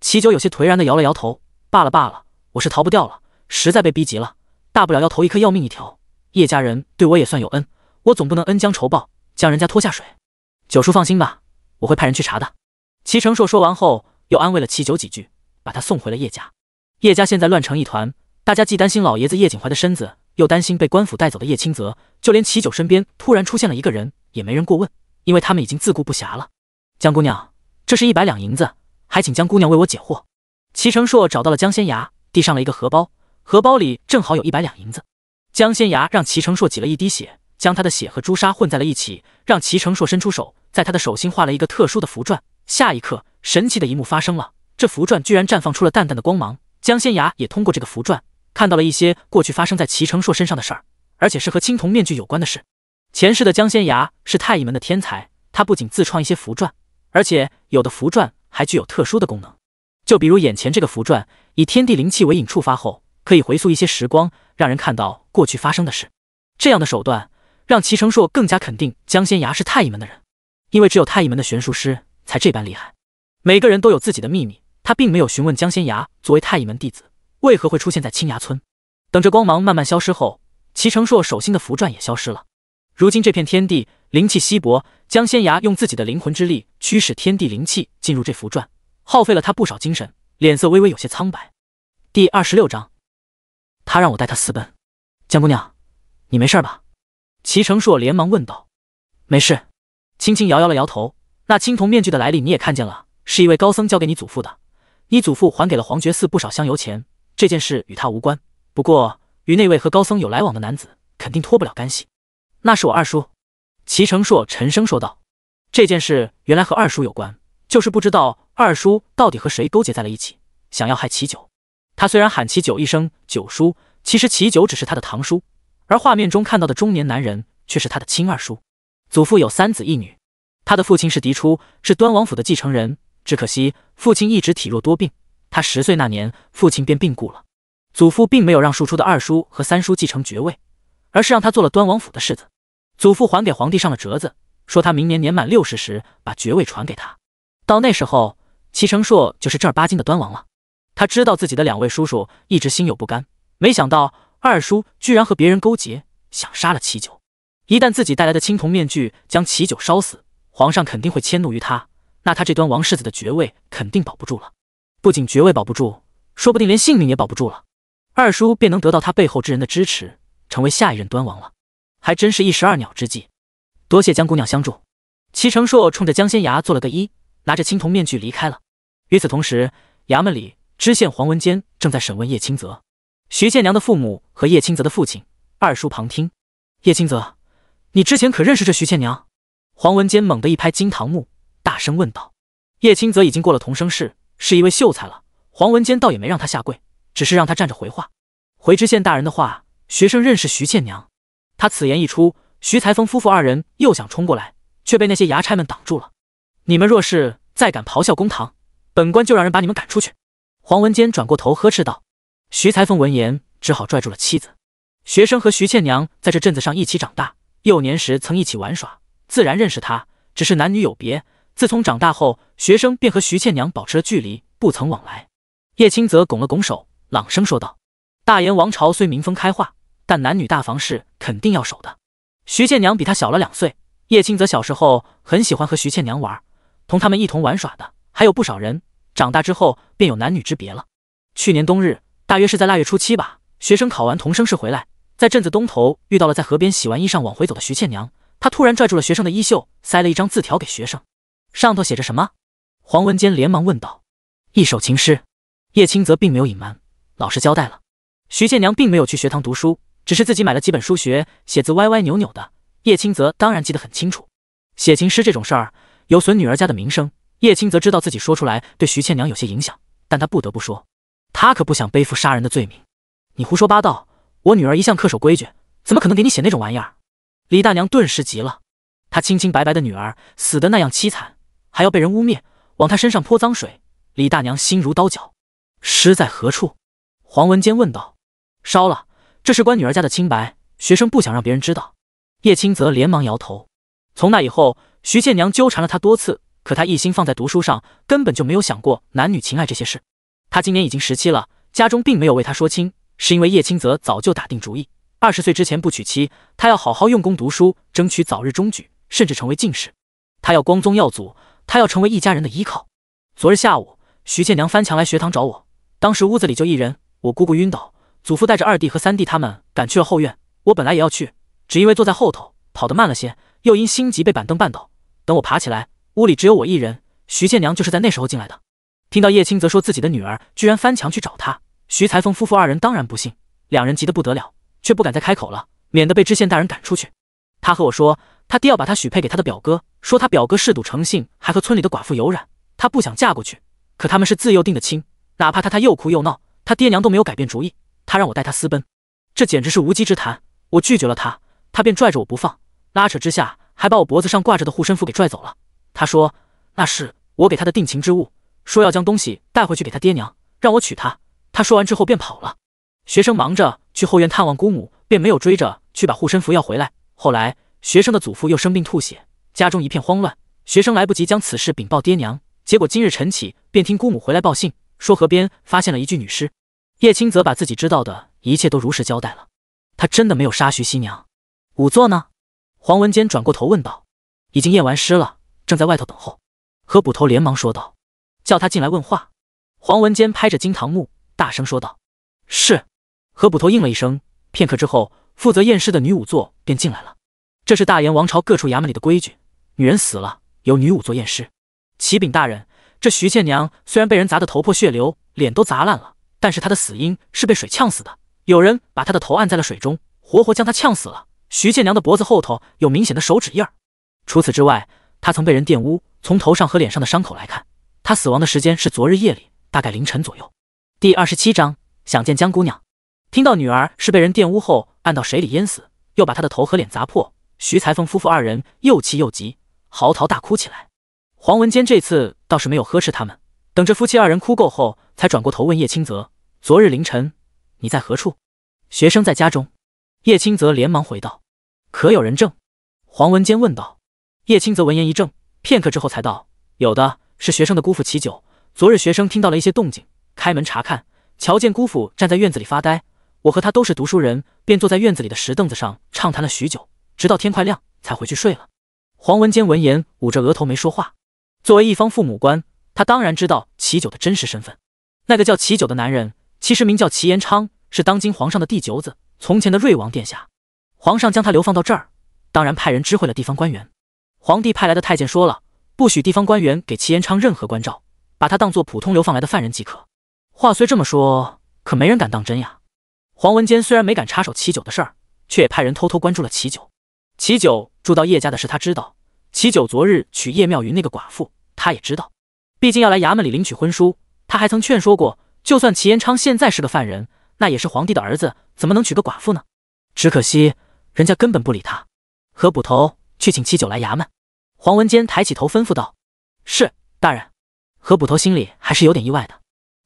齐九有些颓然地摇了摇头，罢了罢了，我是逃不掉了，实在被逼急了，大不了要投一颗要命一条。叶家人对我也算有恩，我总不能恩将仇报，将人家拖下水。九叔放心吧，我会派人去查的。齐程硕说完后，又安慰了齐九几句，把他送回了叶家。叶家现在乱成一团，大家既担心老爷子叶景怀的身子，又担心被官府带走的叶清泽，就连齐九身边突然出现了一个人，也没人过问，因为他们已经自顾不暇了。江姑娘，这是100两银子，还请江姑娘为我解惑。齐程硕找到了江仙牙，递上了一个荷包，荷包里正好有100两银子。江仙牙让齐成硕挤了一滴血，将他的血和朱砂混在了一起，让齐成硕伸出手，在他的手心画了一个特殊的符篆。下一刻，神奇的一幕发生了，这符篆居然绽放出了淡淡的光芒。江仙牙也通过这个符篆看到了一些过去发生在齐成硕身上的事儿，而且是和青铜面具有关的事。前世的江仙牙是太乙门的天才，他不仅自创一些符篆，而且有的符篆还具有特殊的功能。就比如眼前这个符篆，以天地灵气为引触发后，可以回溯一些时光，让人看到过去发生的事。这样的手段让齐成硕更加肯定江仙牙是太乙门的人，因为只有太乙门的玄术师才这般厉害。每个人都有自己的秘密，他并没有询问江仙牙作为太乙门弟子为何会出现在青崖村。等着光芒慢慢消失后，齐成硕手心的符篆也消失了。如今这片天地灵气稀薄，江仙牙用自己的灵魂之力驱使天地灵气进入这符篆，耗费了他不少精神，脸色微微有些苍白。第26章，他让我带他私奔。江姑娘，你没事吧？齐成硕连忙问道。没事，轻轻摇摇了摇头。那青铜面具的来历你也看见了，是一位高僧交给你祖父的，你祖父还给了黄觉寺不少香油钱，这件事与他无关，不过与那位和高僧有来往的男子肯定脱不了干系。那是我二叔。齐成硕沉声说道。这件事原来和二叔有关，就是不知道二叔到底和谁勾结在了一起，想要害齐九。他虽然喊齐九一声九叔，其实齐九只是他的堂叔，而画面中看到的中年男人却是他的亲二叔。祖父有3子1女，他的父亲是嫡出，是端王府的继承人，只可惜父亲一直体弱多病，他10岁那年父亲便病故了。祖父并没有让庶出的二叔和三叔继承爵位，而是让他做了端王府的世子。祖父还给皇帝上了折子，说他明年年满60时把爵位传给他，到那时候齐成硕就是正儿八经的端王了。他知道自己的2位叔叔一直心有不甘，没想到二叔居然和别人勾结，想杀了齐九。一旦自己带来的青铜面具将齐九烧死，皇上肯定会迁怒于他，那他这端王世子的爵位肯定保不住了。不仅爵位保不住，说不定连性命也保不住了。二叔便能得到他背后之人的支持，成为下一任端王了，还真是一石二鸟之计。多谢江姑娘相助。齐成硕冲着江仙牙做了个揖，拿着青铜面具离开了。与此同时，衙门里知县黄文坚正在审问叶清泽。徐倩娘的父母和叶清泽的父亲二叔旁听。叶清泽，你之前可认识这徐倩娘？黄文坚猛地一拍惊堂木，大声问道。叶清泽已经过了童生试，是一位秀才了，黄文坚倒也没让他下跪，只是让他站着回话。回知县大人的话，学生认识徐倩娘。他此言一出，徐才峰夫妇2人又想冲过来，却被那些衙差们挡住了。你们若是再敢咆哮公堂，本官就让人把你们赶出去。黄文坚转过头呵斥道。徐才峰闻言只好拽住了妻子。学生和徐倩娘在这镇子上一起长大，幼年时曾一起玩耍，自然认识她，只是男女有别。自从长大后，学生便和徐倩娘保持了距离，不曾往来。叶清泽拱了拱手，朗声说道。大燕王朝虽民风开化，但男女大房事肯定要守的。徐倩娘比他小了2岁，叶清泽小时候很喜欢和徐倩娘玩，同他们一同玩耍的还有不少人，长大之后便有男女之别了。去年冬日，大约是在腊月初7吧，学生考完童生试回来，在镇子东头遇到了在河边洗完衣裳往回走的徐倩娘，他突然拽住了学生的衣袖，塞了一张字条给学生。上头写着什么？黄文坚连忙问道。一首情诗。叶清泽并没有隐瞒，老实交代了。徐倩娘并没有去学堂读书，只是自己买了几本书学，写字歪歪扭扭的。叶清泽当然记得很清楚。写情诗这种事儿，有损女儿家的名声。叶清泽知道自己说出来对徐倩娘有些影响，但他不得不说，他可不想背负杀人的罪名。你胡说八道，我女儿一向恪守规矩，怎么可能给你写那种玩意儿？李大娘顿时急了，她清清白白的女儿死得那样凄惨，还要被人污蔑，往她身上泼脏水，李大娘心如刀绞。尸在何处？黄文坚问道。烧了，这事关女儿家的清白，学生不想让别人知道。叶清泽连忙摇头。从那以后，徐倩娘纠缠了他多次，可他一心放在读书上，根本就没有想过男女情爱这些事。他今年已经17了，家中并没有为他说亲，是因为叶清泽早就打定主意，20岁之前不娶妻，他要好好用功读书，争取早日中举，甚至成为进士。他要光宗耀祖，他要成为一家人的依靠。昨日下午，徐倩娘翻墙来学堂找我，当时屋子里就一人，我姑姑晕倒，祖父带着2弟和3弟他们赶去了后院，我本来也要去，只因为坐在后头跑得慢了些，又因心急被板凳绊倒，等我爬起来，屋里只有我一人，徐倩娘就是在那时候进来的。听到叶清泽说自己的女儿居然翻墙去找他，徐才峰夫妇2人当然不信，2人急得不得了，却不敢再开口了，免得被知县大人赶出去。他和我说，他爹要把他许配给他的表哥，说他表哥嗜赌成性，还和村里的寡妇有染，他不想嫁过去。可他们是自幼定的亲，哪怕他又哭又闹，他爹娘都没有改变主意。他让我带他私奔，这简直是无稽之谈。我拒绝了他，他便拽着我不放，拉扯之下还把我脖子上挂着的护身符给拽走了。他说那是我给他的定情之物，说要将东西带回去给他爹娘，让我娶她。他说完之后便跑了。学生忙着去后院探望姑母，便没有追着去把护身符要回来。后来学生的祖父又生病吐血，家中一片慌乱，学生来不及将此事禀报爹娘，结果今日晨起便听姑母回来报信，说河边发现了一具女尸。叶青则把自己知道的一切都如实交代了。他真的没有杀徐熙娘。仵作呢？黄文坚转过头问道。已经验完尸了，正在外头等候。何捕头连忙说道。叫他进来问话。黄文坚拍着惊堂木，大声说道。是。何捕头应了一声，片刻之后，负责验尸的女仵作便进来了。这是大燕王朝各处衙门里的规矩，女人死了由女仵作验尸。启禀大人，这徐倩娘虽然被人砸得头破血流，脸都砸烂了，但是她的死因是被水呛死的，有人把她的头按在了水中，活活将她呛死了。徐倩娘的脖子后头有明显的手指印儿。除此之外，她曾被人玷污，从头上和脸上的伤口来看，她死亡的时间是昨日夜里，大概凌晨左右。第27章，想见江姑娘。听到女儿是被人玷污后按到水里淹死，又把她的头和脸砸破，徐裁缝夫妇二人又气又急，嚎啕大哭起来。黄文坚这次倒是没有呵斥他们，等着夫妻二人哭够后，才转过头问叶清泽：昨日凌晨你在何处？学生在家中。叶清泽连忙回道：可有人证？黄文坚问道。叶清泽闻言一怔，片刻之后才道：有的，是学生的姑父齐九。昨日学生听到了一些动静，开门查看，瞧见姑父站在院子里发呆，我和他都是读书人，便坐在院子里的石凳子上畅谈了许久，直到天快亮才回去睡了。黄文坚闻言捂着额头没说话。作为一方父母官，他当然知道齐九的真实身份。那个叫齐九的男人其实名叫齐延昌，是当今皇上的第九子，从前的瑞王殿下。皇上将他流放到这儿，当然派人知会了地方官员。皇帝派来的太监说了，不许地方官员给齐延昌任何关照，把他当作普通流放来的犯人即可。话虽这么说，可没人敢当真呀。黄文坚虽然没敢插手齐九的事儿，却也派人偷偷关注了齐九。齐九住到叶家的事他知道，齐九昨日娶叶妙云那个寡妇他也知道，毕竟要来衙门里领取婚书，他还曾劝说过，就算齐延昌现在是个犯人，那也是皇帝的儿子，怎么能娶个寡妇呢？只可惜人家根本不理他。何捕头去请齐九来衙门。黄文坚抬起头吩咐道。是，大人。何捕头心里还是有点意外的，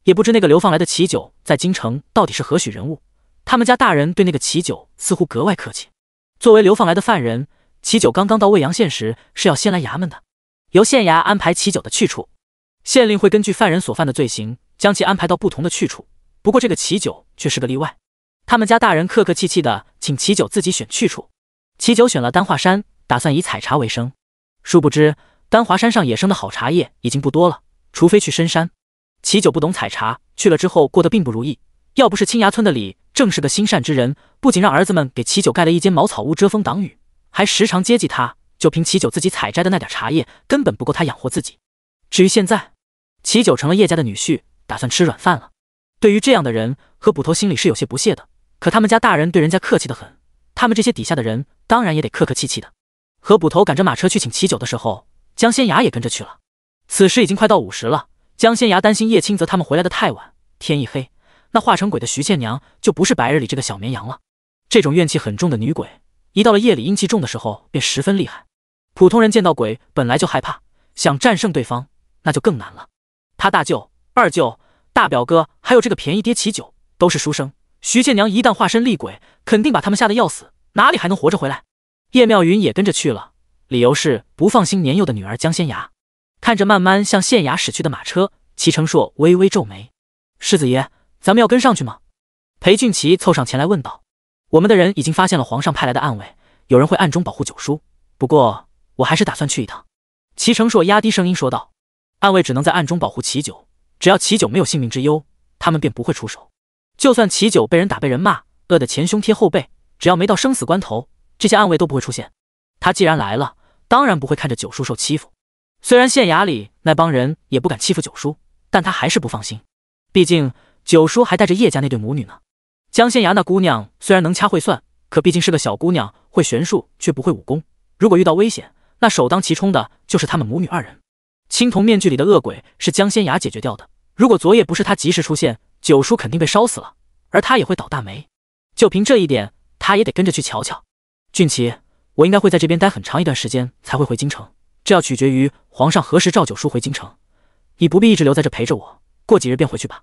也不知那个流放来的齐九在京城到底是何许人物。他们家大人对那个齐九似乎格外客气。作为流放来的犯人，齐九刚刚到未阳县时是要先来衙门的，由县衙安排齐九的去处。县令会根据犯人所犯的罪行，将其安排到不同的去处。不过这个齐九却是个例外，他们家大人客客气气的请齐九自己选去处。齐九选了丹华山，打算以采茶为生。殊不知丹华山上野生的好茶叶已经不多了，除非去深山。齐九不懂采茶，去了之后过得并不如意。要不是青崖村的李正是个心善之人，不仅让儿子们给齐九盖了一间茅草屋遮风挡雨，还时常接济他，就凭齐九自己采摘的那点茶叶，根本不够他养活自己。至于现在，齐九成了叶家的女婿，打算吃软饭了。对于这样的人，何捕头心里是有些不屑的，可他们家大人对人家客气得很，他们这些底下的人当然也得客客气气的。何捕头赶着马车去请齐九的时候，江仙崖也跟着去了。此时已经快到午时了，江仙崖担心叶清泽他们回来的太晚，天一黑，那化成鬼的徐倩娘就不是白日里这个小绵羊了。这种怨气很重的女鬼，一到了夜里阴气重的时候便十分厉害。普通人见到鬼本来就害怕，想战胜对方那就更难了。他大舅、二舅、大表哥还有这个便宜爹齐九都是书生，徐倩娘一旦化身厉鬼，肯定把他们吓得要死，哪里还能活着回来？叶妙云也跟着去了，理由是不放心年幼的女儿江仙崖。看着慢慢向县衙驶去的马车，齐成硕微微皱眉：世子爷，咱们要跟上去吗？裴俊奇凑上前来问道。我们的人已经发现了皇上派来的暗卫，有人会暗中保护九叔，不过我还是打算去一趟。齐成硕压低声音说道。暗卫只能在暗中保护齐九，只要齐九没有性命之忧，他们便不会出手。就算齐九被人打被人骂，饿得前胸贴后背，只要没到生死关头，这些暗卫都不会出现。他既然来了，当然不会看着九叔受欺负。虽然县衙里那帮人也不敢欺负九叔，但他还是不放心，毕竟九叔还带着叶家那对母女呢。江仙崖那姑娘虽然能掐会算，可毕竟是个小姑娘，会玄术却不会武功。如果遇到危险，那首当其冲的就是他们母女二人。青铜面具里的恶鬼是江仙崖解决掉的，如果昨夜不是他及时出现，九叔肯定被烧死了，而他也会倒大霉。就凭这一点，他也得跟着去瞧瞧。俊奇，我应该会在这边待很长一段时间才会回京城，这要取决于皇上何时召九叔回京城。你不必一直留在这陪着我，过几日便回去吧。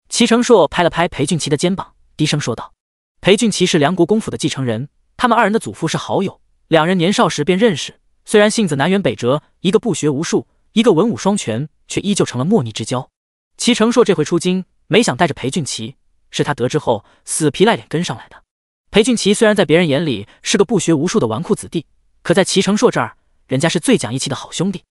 齐成硕拍了拍裴俊奇的肩膀，低声说道。裴俊奇是梁国公府的继承人，他们二人的祖父是好友，两人年少时便认识，虽然性子南辕北辙，一个不学无术，一个文武双全，却依旧成了莫逆之交。齐成硕这回出京，没想带着裴俊奇，是他得知后死皮赖脸跟上来的。裴俊奇虽然在别人眼里是个不学无术的纨绔子弟，可在齐成硕这儿，人家是最讲义气的好兄弟。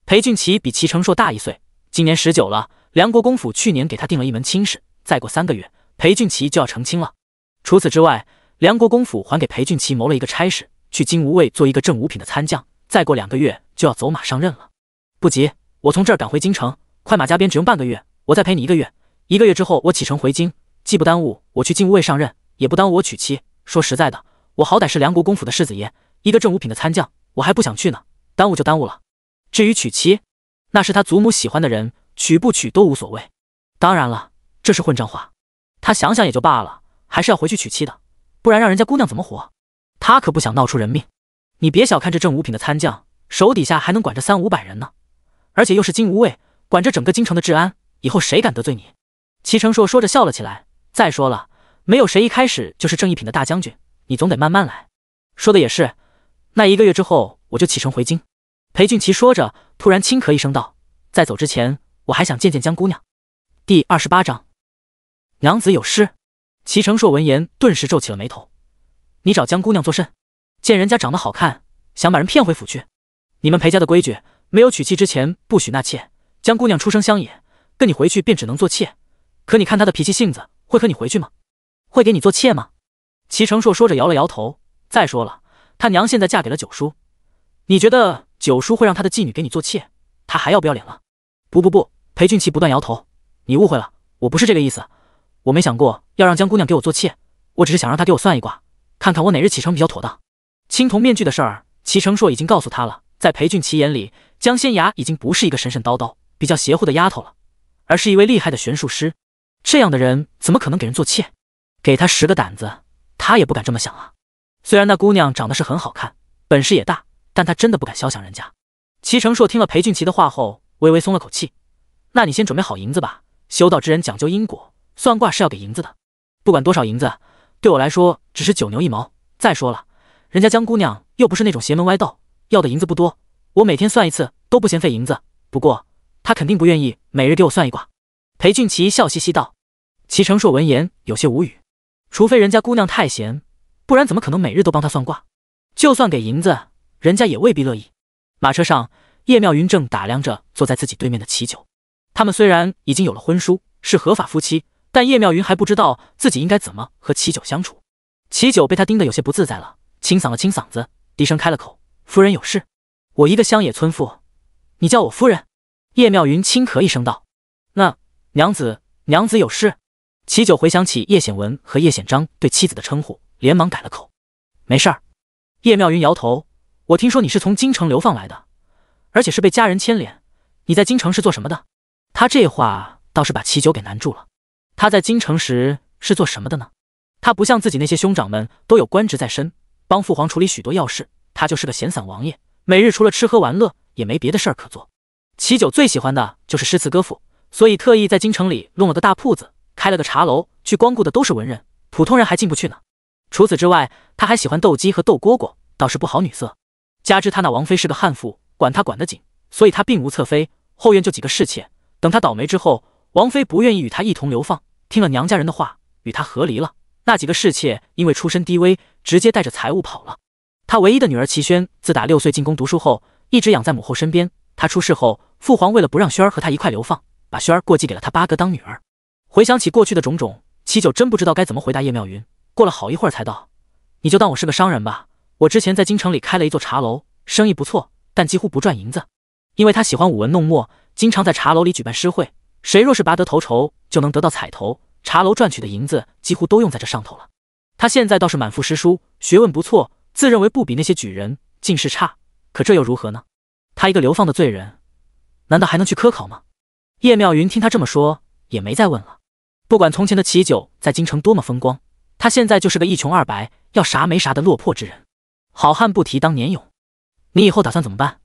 裴俊奇比齐成硕大1岁，今年19了。梁国公府去年给他定了一门亲事，再过3个月，裴俊奇就要成亲了。除此之外，梁国公府还给裴俊奇谋了一个差事，去金吾卫做一个正五品的参将，再过2个月就要走马上任了。不急，我从这儿赶回京城，快马加鞭只用半个月，我再陪你1个月，1个月之后我启程回京，既不耽误我去金吾卫上任，也不耽误我娶妻。说实在的，我好歹是梁国公府的世子爷，一个正五品的参将，我还不想去呢，耽误就耽误了。至于娶妻，那是他祖母喜欢的人，娶不娶都无所谓。当然了，这是混账话，他想想也就罢了，还是要回去娶妻的，不然让人家姑娘怎么活？他可不想闹出人命。你别小看这正五品的参将，手底下还能管着300-500人呢，而且又是金吾卫，管着整个京城的治安，以后谁敢得罪你？齐成硕说着笑了起来。再说了，没有谁一开始就是正一品的大将军，你总得慢慢来。说的也是，那1个月之后我就启程回京。裴俊奇说着，突然轻咳一声道：“在走之前，我还想见见江姑娘。”第28章，娘子有事。齐成硕闻言顿时皱起了眉头：“你找江姑娘作甚？见人家长得好看，想把人骗回府去？你们裴家的规矩，没有娶妻之前不许纳妾。江姑娘出生乡野，跟你回去便只能做妾。可你看她的脾气性子，会和你回去吗？会给你做妾吗？”齐成硕说着摇了摇头。再说了，他娘现在嫁给了九叔，你觉得九叔会让他的妓女给你做妾，他还要不要脸了？不，裴俊奇不断摇头，你误会了，我不是这个意思，我没想过要让江姑娘给我做妾，我只是想让她给我算一卦，看看我哪日启程比较妥当。青铜面具的事儿，齐成硕已经告诉他了，在裴俊奇眼里，江仙崖已经不是一个神神叨叨、比较邪乎的丫头了，而是一位厉害的玄术师。这样的人怎么可能给人做妾？给他10个胆子，他也不敢这么想啊。虽然那姑娘长得是很好看，本事也大，但他真的不敢小想人家。齐成硕听了裴俊奇的话后，微微松了口气。那你先准备好银子吧，修道之人讲究因果，算卦是要给银子的。不管多少银子，对我来说只是9牛1毛。再说了，人家江姑娘又不是那种邪门歪道，要的银子不多，我每天算一次都不嫌费银子。不过她肯定不愿意每日给我算一卦。裴俊奇笑嘻嘻道。齐成硕闻言有些无语，除非人家姑娘太闲，不然怎么可能每日都帮她算卦？就算给银子，人家也未必乐意。马车上，叶妙云正打量着坐在自己对面的齐九。他们虽然已经有了婚书，是合法夫妻，但叶妙云还不知道自己应该怎么和齐九相处。齐九被他盯得有些不自在了，清嗓了清嗓子，低声开了口：“夫人有事？我一个乡野村妇，你叫我夫人？”叶妙云轻咳一声道：“那娘子有事。”齐九回想起叶显文和叶显章对妻子的称呼，连忙改了口：“没事儿。”叶妙云摇头：“我听说你是从京城流放来的，而且是被家人牵连，你在京城是做什么的？”他这话倒是把齐九给难住了。他在京城时是做什么的呢？他不像自己那些兄长们都有官职在身，帮父皇处理许多要事，他就是个闲散王爷，每日除了吃喝玩乐，也没别的事儿可做。齐九最喜欢的就是诗词歌赋，所以特意在京城里弄了个大铺子，开了个茶楼，去光顾的都是文人，普通人还进不去呢。除此之外，他还喜欢斗鸡和斗蝈蝈，倒是不好女色。加之他那王妃是个悍妇，管他管得紧，所以他并无侧妃，后院就几个侍妾。等他倒霉之后，王妃不愿意与他一同流放，听了娘家人的话，与他和离了。那几个侍妾因为出身低微，直接带着财物跑了。他唯一的女儿齐轩，自打6岁进宫读书后，一直养在母后身边。他出事后，父皇为了不让轩儿和他一块流放，把轩儿过继给了他8哥当女儿。回想起过去的种种，齐九真不知道该怎么回答叶妙云。过了好一会儿才道：“你就当我是个商人吧，我之前在京城里开了一座茶楼，生意不错，但几乎不赚银子。因为他喜欢舞文弄墨，经常在茶楼里举办诗会，谁若是拔得头筹，就能得到彩头，茶楼赚取的银子几乎都用在这上头了。他现在倒是满腹诗书，学问不错，自认为不比那些举人，进士差，可这又如何呢？他一个流放的罪人，难道还能去科考吗？叶妙云听他这么说，也没再问了。不管从前的齐九在京城多么风光，他现在就是个一穷二白，要啥没啥的落魄之人。好汉不提当年勇，你以后打算怎么办？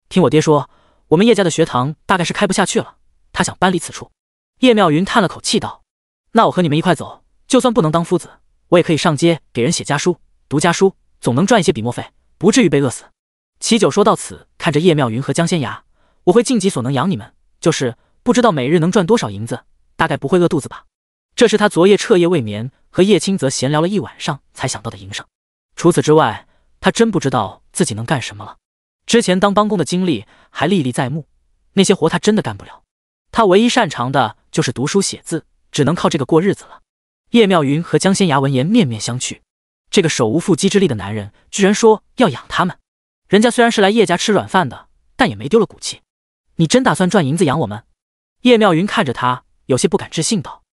听我爹说，我们叶家的学堂大概是开不下去了，他想搬离此处。叶妙云叹了口气道：那我和你们一块走，就算不能当夫子，我也可以上街给人写家书，读家书，总能赚一些笔墨费，不至于被饿死。齐九说到此，看着叶妙云和江仙崖，我会尽己所能养你们，就是不知道每日能赚多少银子，大概不会饿肚子吧。这是他昨夜彻夜未眠，和叶清泽闲聊了一晚上才想到的营生。除此之外，他真不知道自己能干什么了。之前当帮工的经历还历历在目，那些活他真的干不了。他唯一擅长的就是读书写字，只能靠这个过日子了。叶妙云和江仙崖闻言面面相觑，这个手无缚鸡之力的男人居然说要养他们。人家虽然是来叶家吃软饭的，但也没丢了骨气。你真打算赚银子养我们？叶妙云看着他，有些不敢置信道：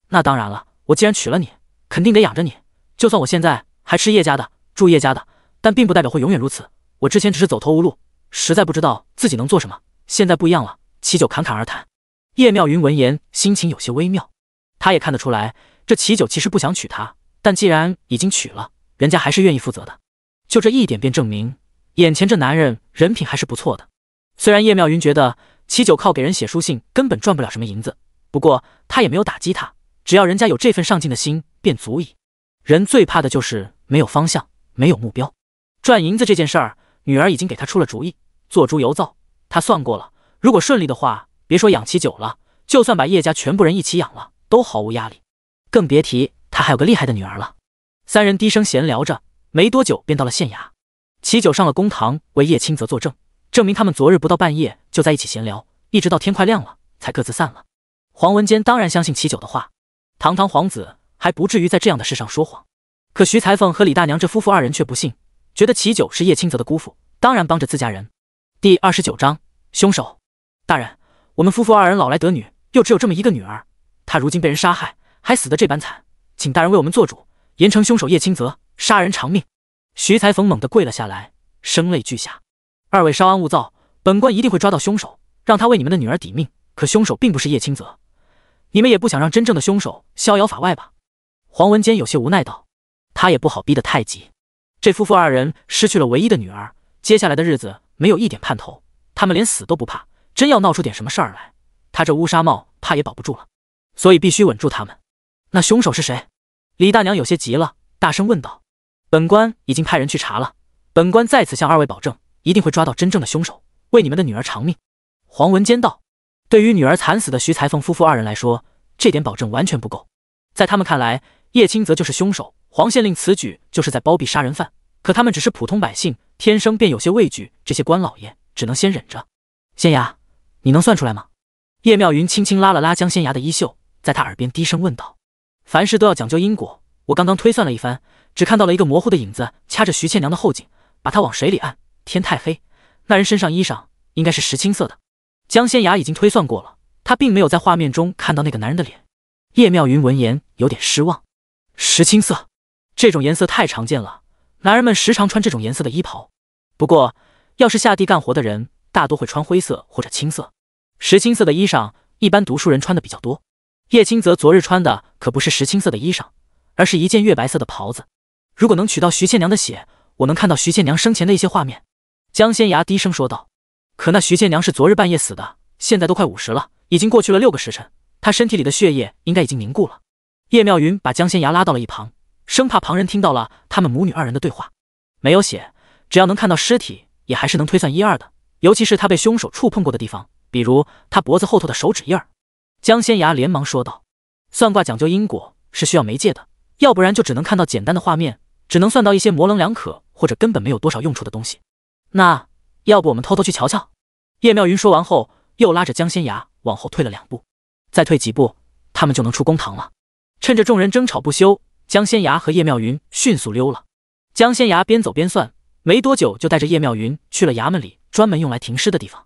那当然了，我既然娶了你，肯定得养着你。就算我现在还吃叶家的，住叶家的，但并不代表会永远如此。我之前只是走投无路，实在不知道自己能做什么，现在不一样了。齐九侃侃而谈。叶妙云闻言，心情有些微妙。他也看得出来，这齐九其实不想娶她，但既然已经娶了，人家还是愿意负责的。就这一点便证明，眼前这男人人品还是不错的。虽然叶妙云觉得齐九靠给人写书信根本赚不了什么银子，不过他也没有打击他，只要人家有这份上进的心便足矣。人最怕的就是没有方向，没有目标。赚银子这件事儿，女儿已经给他出了主意，做猪油皂。他算过了，如果顺利的话，别说养齐九了，就算把叶家全部人一起养了，都毫无压力。更别提他还有个厉害的女儿了。三人低声闲聊着，没多久便到了县衙。齐九上了公堂为叶清泽作证，证明他们昨日不到半夜就在一起闲聊，一直到天快亮了才各自散了。黄文坚当然相信齐九的话，堂堂皇子还不至于在这样的事上说谎。可徐裁缝和李大娘这夫妇二人却不信，觉得齐九是叶清泽的姑父，当然帮着自家人。第29章凶手。大人，我们夫妇二人老来得女，又只有这么一个女儿，她如今被人杀害，还死得这般惨，请大人为我们做主，严惩凶手叶清泽，杀人偿命。徐裁缝猛地跪了下来，声泪俱下。二位稍安勿躁，本官一定会抓到凶手，让他为你们的女儿抵命。可凶手并不是叶清泽，你们也不想让真正的凶手逍遥法外吧？黄文坚有些无奈道。他也不好逼得太急，这夫妇二人失去了唯一的女儿，接下来的日子没有一点盼头，他们连死都不怕，真要闹出点什么事儿来，他这乌纱帽怕也保不住了，所以必须稳住他们。那凶手是谁？李大娘有些急了，大声问道。本官已经派人去查了，本官在此向二位保证，一定会抓到真正的凶手，为你们的女儿偿命。黄文坚道。对于女儿惨死的徐裁缝夫妇二人来说，这点保证完全不够。在他们看来，叶清泽就是凶手，黄县令此举就是在包庇杀人犯，可他们只是普通百姓，天生便有些畏惧这些官老爷，只能先忍着。仙崖，你能算出来吗？叶妙云轻轻拉了拉江仙崖的衣袖，在他耳边低声问道。凡事都要讲究因果，我刚刚推算了一番，只看到了一个模糊的影子掐着徐倩娘的后颈，把她往水里按。天太黑，那人身上衣裳应该是石青色的。江仙崖已经推算过了，他并没有在画面中看到那个男人的脸。叶妙云闻言有点失望。石青色，这种颜色太常见了，男人们时常穿这种颜色的衣袍。不过，要是下地干活的人，大多会穿灰色或者青色。石青色的衣裳，一般读书人穿的比较多。叶清泽昨日穿的可不是石青色的衣裳，而是一件月白色的袍子。如果能取到徐倩娘的血，我能看到徐倩娘生前的一些画面。江仙崖低声说道。可那徐倩娘是昨日半夜死的，现在都快50了，已经过去了6个时辰，她身体里的血液应该已经凝固了。叶妙云把江仙崖拉到了一旁，生怕旁人听到了他们母女二人的对话。没有血，只要能看到尸体，也还是能推算一二的，尤其是他被凶手触碰过的地方，比如他脖子后头的手指印儿。江仙崖连忙说道。算卦讲究因果，是需要媒介的，要不然就只能看到简单的画面，只能算到一些模棱两可或者根本没有多少用处的东西。那要不我们偷偷去瞧瞧？叶妙云说完后，又拉着江仙崖往后退了2步，再退几步，他们就能出公堂了。趁着众人争吵不休，江仙崖和叶妙云迅速溜了。江仙崖边走边算，没多久就带着叶妙云去了衙门里专门用来停尸的地方。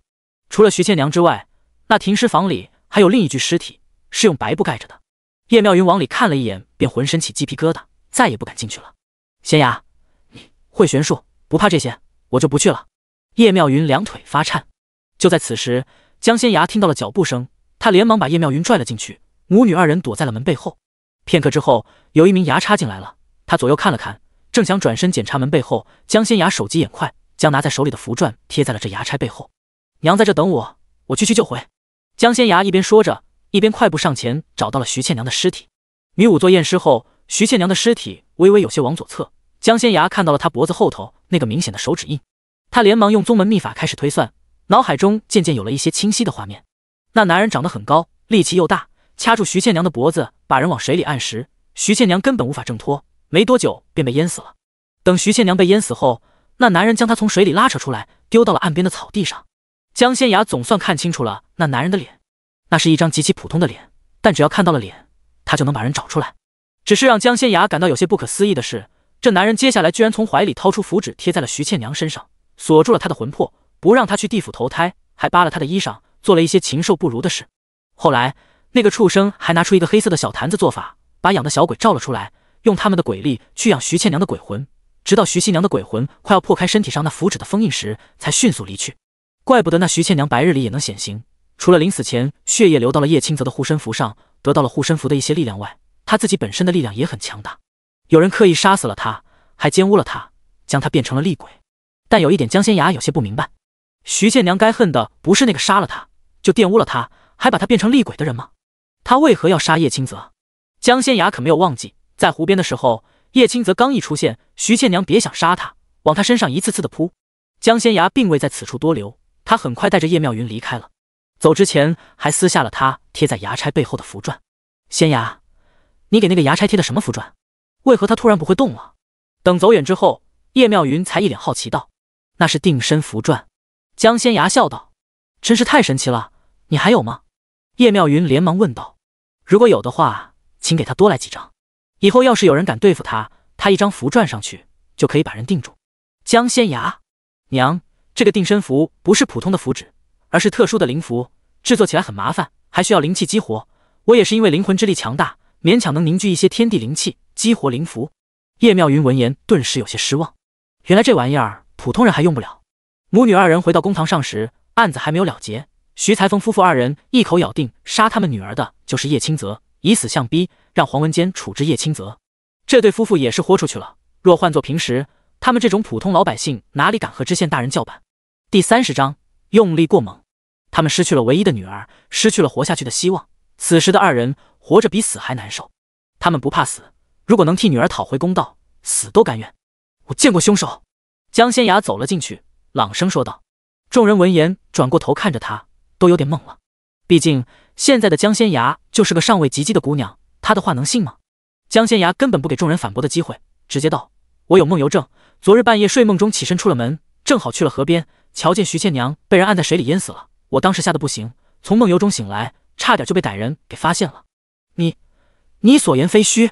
除了徐倩娘之外，那停尸房里还有另一具尸体，是用白布盖着的。叶妙云往里看了一眼，便浑身起鸡皮疙瘩，再也不敢进去了。仙崖，你会玄术，不怕这些，我就不去了。叶妙云两腿发颤。就在此时，江仙崖听到了脚步声，他连忙把叶妙云拽了进去，母女二人躲在了门背后。片刻之后，有一名牙叉进来了，他左右看了看，正想转身检查门背后，江仙崖手疾眼快，将拿在手里的符篆贴在了这牙差背后。娘在这等我，我去就回。江仙崖一边说着，一边快步上前，找到了徐倩娘的尸体。女仵作验尸后，徐倩娘的尸体微微有些往左侧，江仙崖看到了她脖子后头那个明显的手指印，他连忙用宗门秘法开始推算，脑海中渐渐有了一些清晰的画面。那男人长得很高，力气又大，掐住徐倩娘的脖子，把人往水里按时，徐倩娘根本无法挣脱，没多久便被淹死了。等徐倩娘被淹死后，那男人将她从水里拉扯出来，丢到了岸边的草地上。江仙崖总算看清楚了那男人的脸，那是一张极其普通的脸，但只要看到了脸，他就能把人找出来。只是让江仙崖感到有些不可思议的是，这男人接下来居然从怀里掏出符纸贴在了徐倩娘身上，锁住了她的魂魄，不让她去地府投胎，还扒了她的衣裳，做了一些禽兽不如的事。后来那个畜生还拿出一个黑色的小坛子做法，把养的小鬼召了出来，用他们的鬼力去养徐倩娘的鬼魂，直到徐新娘的鬼魂快要破开身体上那符纸的封印时，才迅速离去。怪不得那徐倩娘白日里也能显形，除了临死前血液流到了叶清泽的护身符上，得到了护身符的一些力量外，她自己本身的力量也很强大。有人刻意杀死了她，还奸污了她，将她变成了厉鬼。但有一点江仙崖有些不明白，徐倩娘该恨的不是那个杀了她就玷污了她还把她变成厉鬼的人吗？她为何要杀叶清泽？江仙崖可没有忘记，在湖边的时候，叶清泽刚一出现，徐倩娘别想杀他，往他身上一次次的扑。江仙崖并未在此处多留，他很快带着叶妙云离开了。走之前还撕下了他贴在牙差背后的符篆。仙崖，你给那个牙差贴的什么符篆？为何他突然不会动了？等走远之后，叶妙云才一脸好奇道：“那是定身符篆。”江仙崖笑道：“真是太神奇了，你还有吗？”叶妙云连忙问道：“如果有的话，请给他多来几张，以后要是有人敢对付他，他一张符篆上去就可以把人定住。”江仙崖，娘，这个定身符不是普通的符纸，而是特殊的灵符，制作起来很麻烦，还需要灵气激活。我也是因为灵魂之力强大，勉强能凝聚一些天地灵气，激活灵符。叶妙云闻言顿时有些失望，原来这玩意儿普通人还用不了。母女二人回到公堂上时，案子还没有了结。徐才峰夫妇二人一口咬定杀他们女儿的就是叶清泽，以死相逼，让黄文坚处置叶清泽。这对夫妇也是豁出去了，若换作平时，他们这种普通老百姓哪里敢和知县大人叫板。第30章，用力过猛。他们失去了唯一的女儿，失去了活下去的希望。此时的二人活着比死还难受，他们不怕死，如果能替女儿讨回公道，死都甘愿。我见过凶手。江仙崖走了进去，朗声说道。众人闻言转过头看着他，都有点懵了。毕竟现在的江仙崖就是个尚未及笄的姑娘，她的话能信吗？江仙崖根本不给众人反驳的机会，直接道：“我有梦游症，昨日半夜睡梦中起身出了门，正好去了河边，瞧见徐倩娘被人按在水里淹死了。我当时吓得不行，从梦游中醒来，差点就被歹人给发现了。”你所言非虚？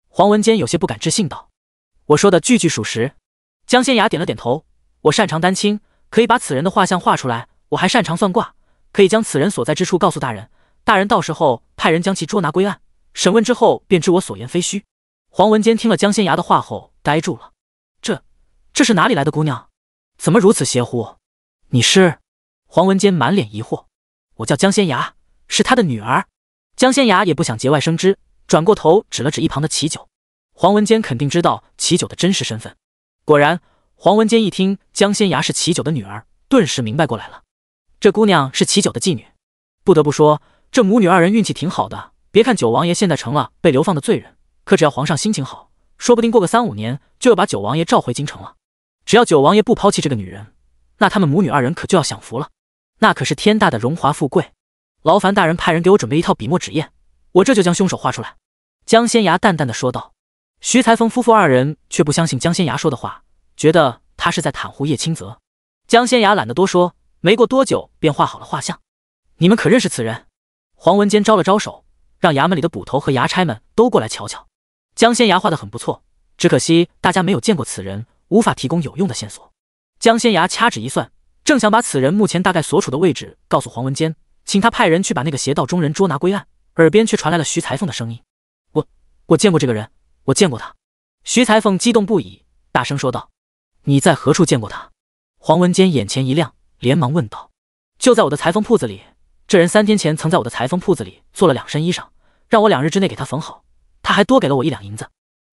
黄文坚有些不敢置信道。我说的句句属实。江仙崖点了点头。我擅长丹青，可以把此人的画像画出来，我还擅长算卦，可以将此人所在之处告诉大人，大人到时候派人将其捉拿归案，审问之后便知我所言非虚。黄文坚听了江仙崖的话后呆住了，这是哪里来的姑娘？怎么如此邪乎？你是？黄文坚满脸疑惑。我叫江仙崖，是他的女儿。江仙崖也不想节外生枝，转过头指了指一旁的齐九。黄文坚肯定知道齐九的真实身份。果然，黄文坚一听江仙崖是齐九的女儿，顿时明白过来了，这姑娘是齐九的继女。不得不说，这母女二人运气挺好的，别看九王爷现在成了被流放的罪人，可只要皇上心情好，说不定过个3-5年就要把九王爷召回京城了。只要九王爷不抛弃这个女人，那他们母女二人可就要享福了，那可是天大的荣华富贵。劳烦大人派人给我准备一套笔墨纸砚，我这就将凶手画出来。江仙崖淡淡的说道。徐才峰夫妇二人却不相信江仙崖说的话，觉得他是在袒护叶清泽。江仙崖懒得多说，没过多久便画好了画像。你们可认识此人？黄文坚招了招手，让衙门里的捕头和衙差们都过来瞧瞧。江仙崖画得很不错，只可惜大家没有见过此人，无法提供有用的线索。江仙崖掐指一算，正想把此人目前大概所处的位置告诉黄文坚，请他派人去把那个邪道中人捉拿归案，耳边却传来了徐才凤的声音。我见过这个人，我见过他。徐裁缝激动不已，大声说道：“你在何处见过他？”黄文坚眼前一亮，连忙问道：“就在我的裁缝铺子里。这人3天前曾在我的裁缝铺子里做了2身衣裳，让我2日之内给他缝好，他还多给了我1两银子。”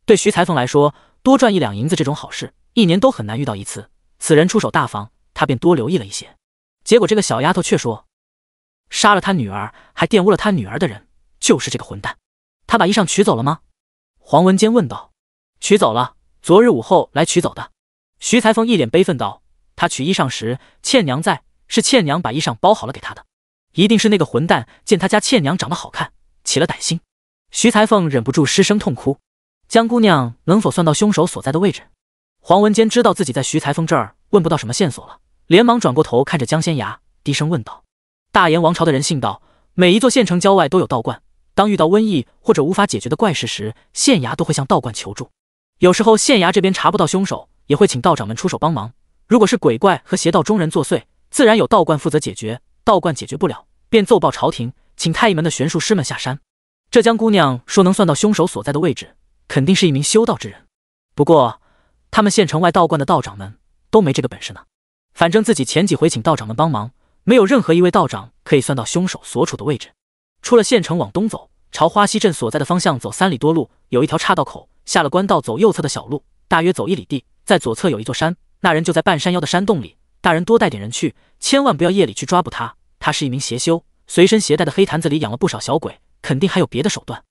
对徐裁缝来说，多赚1两银子这种好事，1年都很难遇到一次。此人出手大方，他便多留意了一些。结果这个小丫头却说，杀了他女儿还玷污了他女儿的人就是这个混蛋。他把衣裳取走了吗？黄文坚问道。取走了，昨日午后来取走的。徐裁缝一脸悲愤道：“他取衣裳时，倩娘在，是倩娘把衣裳包好了给他的。一定是那个混蛋见他家倩娘长得好看，起了歹心。”徐裁缝忍不住失声痛哭。江姑娘能否算到凶手所在的位置？黄文坚知道自己在徐裁缝这儿问不到什么线索了，连忙转过头看着江仙崖，低声问道：“大燕王朝的人信道，每一座县城郊外都有道观，当遇到瘟疫或者无法解决的怪事时，县衙都会向道观求助。有时候县衙这边查不到凶手，也会请道长们出手帮忙。如果是鬼怪和邪道中人作祟，自然有道观负责解决，道观解决不了，便奏报朝廷，请太医门的玄术师们下山。这江姑娘说能算到凶手所在的位置，肯定是一名修道之人。不过他们县城外道观的道长们都没这个本事呢。反正自己前几回请道长们帮忙，没有任何一位道长可以算到凶手所处的位置。出了县城往东走，朝花溪镇所在的方向走3里多路，有一条岔道口，下了官道走右侧的小路，大约走1里地，在左侧有一座山，那人就在半山腰的山洞里。大人多带点人去，千万不要夜里去抓捕他，他是一名邪修，随身携带的黑坛子里养了不少小鬼，肯定还有别的手段。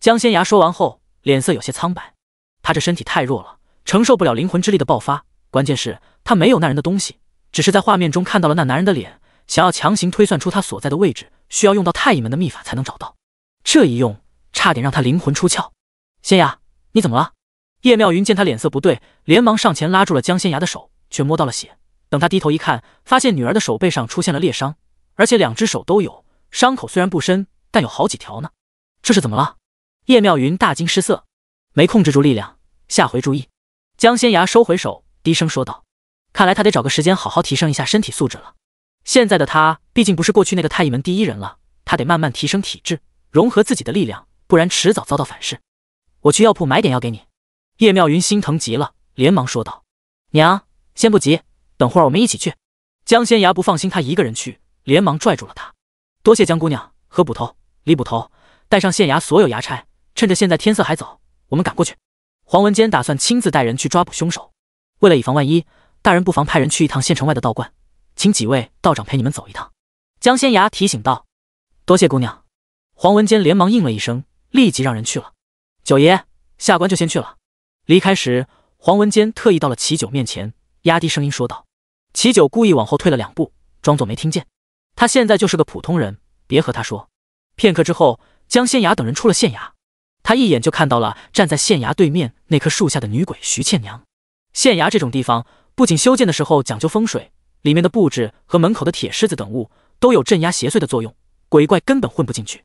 江仙崖说完后，脸色有些苍白。他这身体太弱了，承受不了灵魂之力的爆发，关键是他没有那人的东西，只是在画面中看到了那男人的脸，想要强行推算出他所在的位置，需要用到太医门的秘法才能找到。这一用，差点让他灵魂出窍。仙崖，你怎么了？叶妙云见他脸色不对，连忙上前拉住了江仙崖的手，却摸到了血。等他低头一看，发现女儿的手背上出现了裂伤，而且2只手都有，伤口虽然不深，但有好几条呢。这是怎么了？叶妙云大惊失色，没控制住力量，下回注意。江仙崖收回手，低声说道：“看来他得找个时间好好提升一下身体素质了。现在的他毕竟不是过去那个太医门第1人了，他得慢慢提升体质，融合自己的力量，不然迟早遭到反噬。我去药铺买点药给你。”叶妙云心疼极了，连忙说道：“娘，先不急，等会儿我们一起去。”江仙崖不放心他一个人去，连忙拽住了他：“多谢江姑娘，何捕头、李捕头，带上县衙所有衙差，趁着现在天色还早，我们赶过去。”黄文坚打算亲自带人去抓捕凶手，为了以防万一，大人不妨派人去一趟县城外的道观，请几位道长陪你们走一趟。江仙崖提醒道：“多谢姑娘。”黄文坚连忙应了一声，立即让人去了。九爷，下官就先去了。离开时，黄文坚特意到了齐九面前，压低声音说道。齐九故意往后退了2步，装作没听见。他现在就是个普通人，别和他说。片刻之后，江仙崖等人出了县衙，他一眼就看到了站在县衙对面那棵树下的女鬼徐倩娘。县衙这种地方，不仅修建的时候讲究风水，里面的布置和门口的铁狮子等物都有镇压邪祟的作用，鬼怪根本混不进去。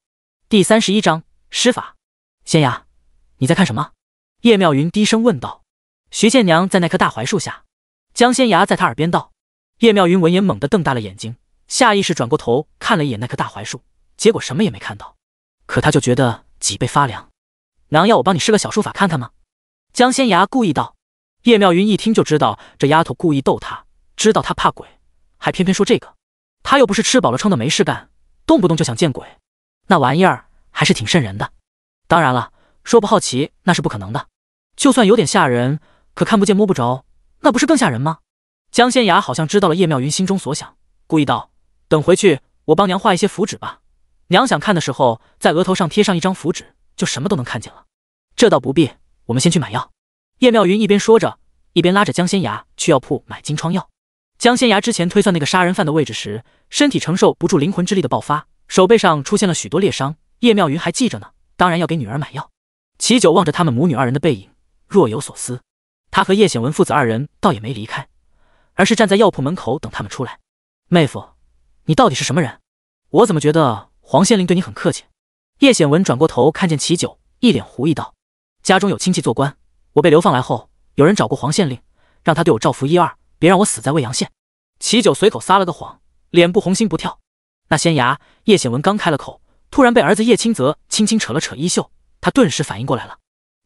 第31章施法。仙衙，你在看什么？叶妙云低声问道。徐倩娘在那棵大槐树下。江仙崖在他耳边道。叶妙云闻言猛地瞪大了眼睛，下意识转过头看了一眼那棵大槐树，结果什么也没看到。可他就觉得脊背发凉。娘要我帮你施个小术法看看吗？江仙崖故意道。叶妙云一听就知道这丫头故意逗他，知道他怕鬼，还偏偏说这个。他又不是吃饱了撑的没事干，动不动就想见鬼，那玩意儿还是挺瘆人的。当然了，说不好奇那是不可能的，就算有点吓人，可看不见摸不着，那不是更吓人吗？江仙崖好像知道了叶妙云心中所想，故意道：等回去我帮娘画一些符纸吧，娘想看的时候在额头上贴上一张符纸，就什么都能看见了。这倒不必，我们先去买药。叶妙云一边说着，一边拉着江仙崖去药铺买金疮药。江仙崖之前推算那个杀人犯的位置时，身体承受不住灵魂之力的爆发，手背上出现了许多裂伤，叶妙云还记着呢，当然要给女儿买药。齐九望着他们母女2人的背影，若有所思。他和叶显文父子2人倒也没离开，而是站在药铺门口等他们出来。妹夫，你到底是什么人？我怎么觉得黄县令对你很客气？叶显文转过头看见齐九，一脸狐疑道：家中有亲戚做官，我被流放来后，有人找过黄县令，让他对我照拂1、2，别让我死在未阳县。齐九随口撒了个谎，脸不红心不跳。那仙衙，叶显文刚开了口，突然被儿子叶清泽轻轻扯了扯衣袖，他顿时反应过来了，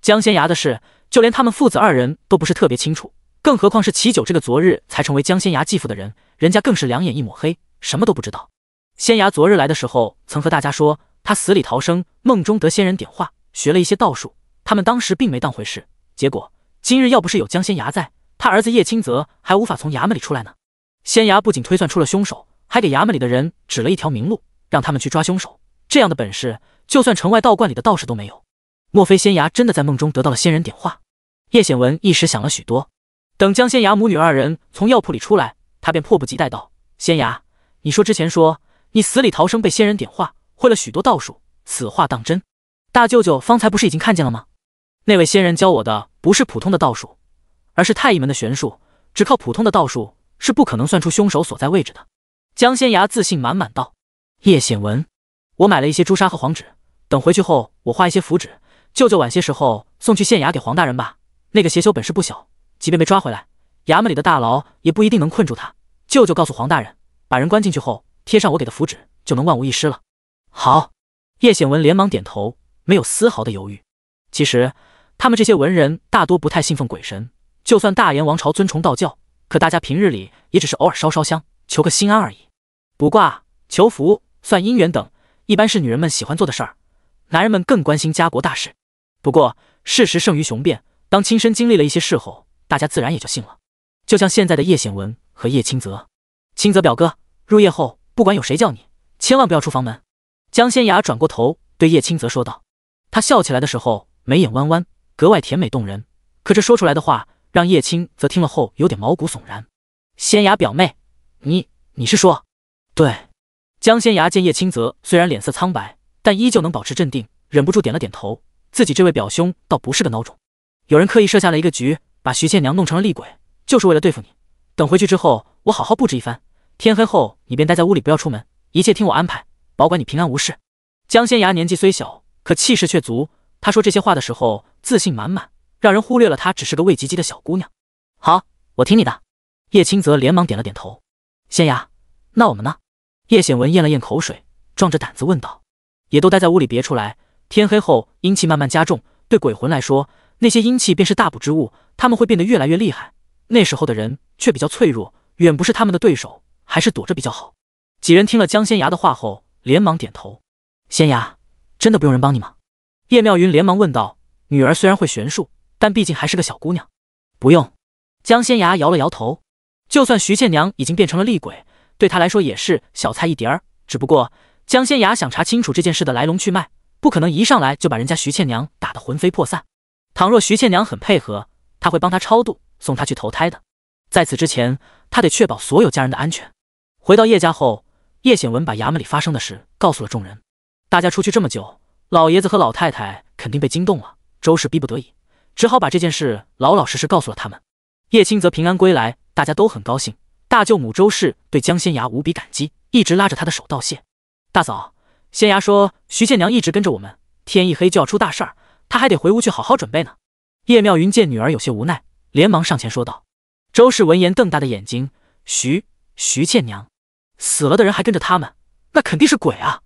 江仙崖的事，就连他们父子二人都不是特别清楚，更何况是齐九这个昨日才成为江仙崖继父的人，人家更是两眼一抹黑，什么都不知道。仙崖昨日来的时候，曾和大家说他死里逃生，梦中得仙人点化，学了一些道术，他们当时并没当回事。结果今日要不是有江仙崖在，他儿子叶清泽还无法从衙门里出来呢。仙崖不仅推算出了凶手，还给衙门里的人指了一条明路，让他们去抓凶手。这样的本事，就算城外道观里的道士都没有。莫非仙崖真的在梦中得到了仙人点化？叶显文一时想了许多。等江仙崖母女二人从药铺里出来，他便迫不及待道：仙崖，你说之前说你死里逃生被仙人点化，会了许多道术，此话当真？大舅舅方才不是已经看见了吗？那位仙人教我的不是普通的道术，而是太乙门的玄术，只靠普通的道术是不可能算出凶手所在位置的。江仙崖自信满满道。叶显文，我买了一些朱砂和黄纸，等回去后我画一些符纸，舅舅晚些时候送去县衙给黄大人吧。那个邪修本事不小，即便被抓回来，衙门里的大牢也不一定能困住他。舅舅告诉黄大人，把人关进去后贴上我给的符纸，就能万无一失了。好。叶显文连忙点头，没有丝毫的犹豫。其实他们这些文人大多不太信奉鬼神，就算大燕王朝尊崇道教，可大家平日里也只是偶尔烧烧香，求个心安而已。卜卦、求福、算姻缘等，一般是女人们喜欢做的事儿，男人们更关心家国大事。不过事实胜于雄辩，当亲身经历了一些事后，大家自然也就信了。就像现在的叶显文和叶清泽。清泽表哥，入夜后不管有谁叫你，千万不要出房门。江仙崖转过头对叶清泽说道。他笑起来的时候眉眼弯弯，格外甜美动人，可这说出来的话让叶清泽听了后有点毛骨悚然。仙崖表妹，你是说？对。江仙崖见叶清泽虽然脸色苍白，但依旧能保持镇定，忍不住点了点头。自己这位表兄倒不是个孬种，有人刻意设下了一个局，把徐倩娘弄成了厉鬼，就是为了对付你。等回去之后，我好好布置一番，天黑后你便待在屋里不要出门，一切听我安排，保管你平安无事。江仙崖年纪虽小，可气势却足，他说这些话的时候自信满满，让人忽略了她只是个未及笄的小姑娘。好，我听你的。叶清泽连忙点了点头。仙崖，那我们呢？叶显文咽了咽口水，壮着胆子问道。也都待在屋里别出来，天黑后阴气慢慢加重，对鬼魂来说，那些阴气便是大补之物，他们会变得越来越厉害。那时候的人却比较脆弱，远不是他们的对手，还是躲着比较好。几人听了江仙崖的话后连忙点头。仙崖，真的不用人帮你吗？叶妙云连忙问道。女儿虽然会玄术，但毕竟还是个小姑娘。不用。江仙崖摇了摇头。就算徐倩娘已经变成了厉鬼，对他来说也是小菜一碟儿。只不过江仙崖想查清楚这件事的来龙去脉，不可能一上来就把人家徐倩娘打得魂飞魄散。倘若徐倩娘很配合，他会帮她超度，送她去投胎的。在此之前，他得确保所有家人的安全。回到叶家后，叶显文把衙门里发生的事告诉了众人。大家出去这么久，老爷子和老太太肯定被惊动了，周氏逼不得已，只好把这件事老老实实告诉了他们。叶清泽平安归来，大家都很高兴。大舅母周氏对江仙崖无比感激，一直拉着他的手道谢。大嫂，仙崖说徐倩娘一直跟着我们，天一黑就要出大事儿，她还得回屋去好好准备呢。叶妙云见女儿有些无奈，连忙上前说道。周氏闻言瞪大的眼睛，徐倩娘死了的人还跟着他们，那肯定是鬼啊！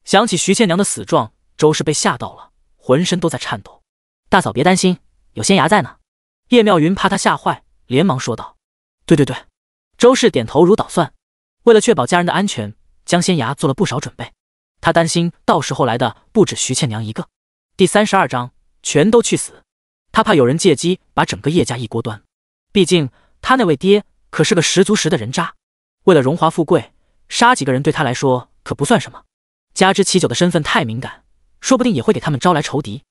想起徐倩娘的死状，周氏被吓到了，浑身都在颤抖。大嫂别担心，有仙崖在呢。叶妙云怕她吓坏，连忙说道。对，周氏点头如捣蒜。为了确保家人的安全，江仙崖做了不少准备。他担心到时候来的不止徐倩娘一个。第32章全都去死。他怕有人借机把整个叶家一锅端，毕竟他那位爹可是个十足十的人渣。为了荣华富贵，杀几个人对他来说可不算什么。加之齐九的身份太敏感，说不定也会给他们招来仇敌。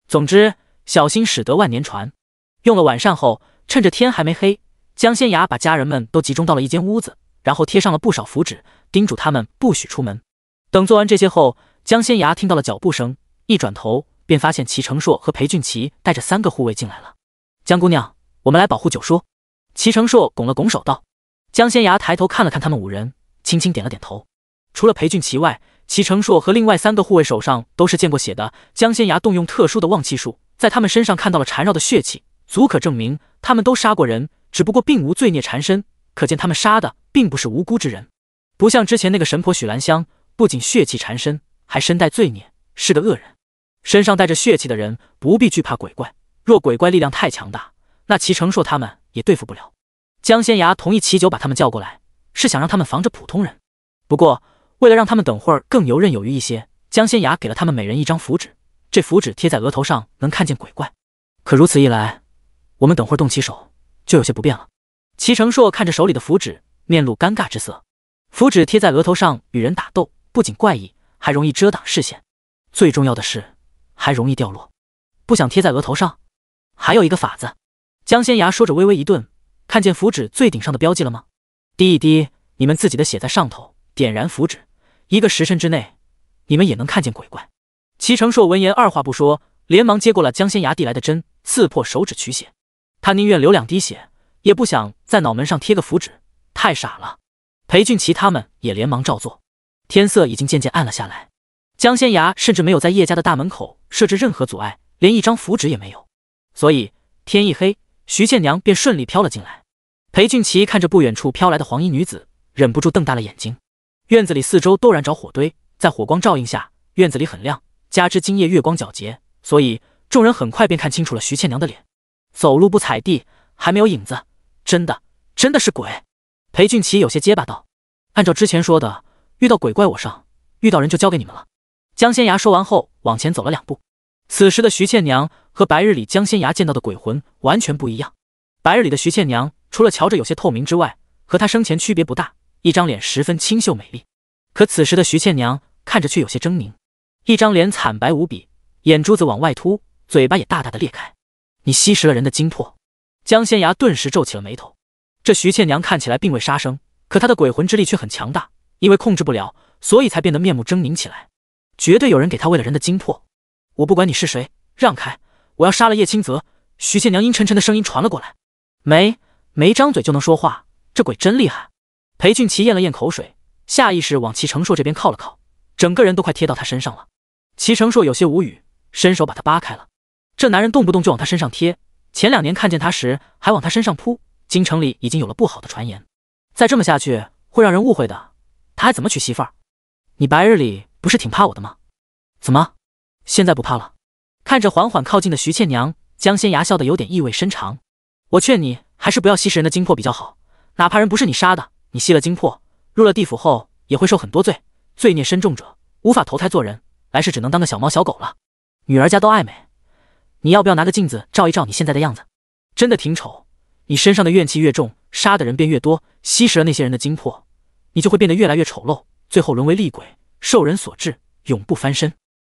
总之，小心驶得万年船。用了晚膳后，趁着天还没黑，江仙崖把家人们都集中到了一间屋子，然后贴上了不少符纸，叮嘱他们不许出门。等做完这些后，江仙崖听到了脚步声，一转头便发现齐成硕和裴俊奇带着3个护卫进来了。江姑娘，我们来保护九叔。齐成硕拱了拱手道。江仙崖抬头看了看他们5人，轻轻点了点头。除了裴俊奇外，齐成硕和另外3个护卫手上都是见过血的。江仙崖动用特殊的望气术，在他们身上看到了缠绕的血气，足可证明他们都杀过人，只不过并无罪孽缠身，可见他们杀的并不是无辜之人。不像之前那个神婆许兰香，不仅血气缠身，还身带罪孽，是个恶人。身上带着血气的人不必惧怕鬼怪，若鬼怪力量太强大，那齐成硕他们也对付不了。江仙崖同意齐九把他们叫过来，是想让他们防着普通人。不过为了让他们等会儿更游刃有余一些，江仙崖给了他们每人一张符纸，这符纸贴在额头上能看见鬼怪。可如此一来，我们等会儿动起手就有些不便了。齐成硕看着手里的符纸，面露尴尬之色。符纸贴在额头上与人打斗，不仅怪异，还容易遮挡视线，最重要的是还容易掉落。不想贴在额头上，还有一个法子。江仙崖说着微微一顿，看见符纸最顶上的标记了吗？滴一滴你们自己的血在上头，点燃符纸，1个时辰之内，你们也能看见鬼怪。齐成硕闻言二话不说，连忙接过了江仙崖递来的针，刺破手指取血。他宁愿流2滴血，也不想在脑门上贴个符纸，太傻了。裴俊奇他们也连忙照做。天色已经渐渐暗了下来，江仙崖甚至没有在叶家的大门口设置任何阻碍，连一张符纸也没有。所以天一黑，徐倩娘便顺利飘了进来。裴俊奇看着不远处飘来的黄衣女子，忍不住瞪大了眼睛。院子里四周都燃着火堆，在火光照映下，院子里很亮，加之今夜月光皎洁，所以众人很快便看清楚了徐倩娘的脸。走路不踩地，还没有影子，真的是鬼。裴俊奇有些结巴道：按照之前说的，遇到鬼怪我上，遇到人就交给你们了。江仙崖说完后往前走了2步。此时的徐倩娘和白日里江仙崖见到的鬼魂完全不一样。白日里的徐倩娘除了瞧着有些透明之外，和她生前区别不大，一张脸十分清秀美丽。可此时的徐倩娘看着却有些狰狞，一张脸惨白无比，眼珠子往外凸，嘴巴也大大的裂开。你吸食了人的精魄。江仙崖顿时皱起了眉头。这徐倩娘看起来并未杀生，可她的鬼魂之力却很强大，因为控制不了，所以才变得面目狰狞起来。绝对有人给她喂了人的精魄。我不管你是谁，让开，我要杀了叶清泽。徐倩娘阴沉沉的声音传了过来。没张嘴就能说话，这鬼真厉害。裴俊奇咽了咽口水，下意识往齐成硕这边靠了靠，整个人都快贴到他身上了。齐成硕有些无语，伸手把他扒开了。这男人动不动就往他身上贴，前2年看见他时还往他身上扑，京城里已经有了不好的传言，再这么下去会让人误会的，他还怎么娶媳妇儿？你白日里不是挺怕我的吗？怎么现在不怕了？看着缓缓靠近的徐倩娘，江仙崖笑得有点意味深长。我劝你还是不要吸食人的精魄比较好，哪怕人不是你杀的，你吸了精魄，入了地府后也会受很多罪，罪孽深重者无法投胎做人，来世只能当个小猫小狗了。女儿家都爱美，你要不要拿个镜子照一照你现在的样子？真的挺丑，你身上的怨气越重，杀的人便越多，吸食了那些人的精魄，你就会变得越来越丑陋，最后沦为厉鬼，受人所制，永不翻身。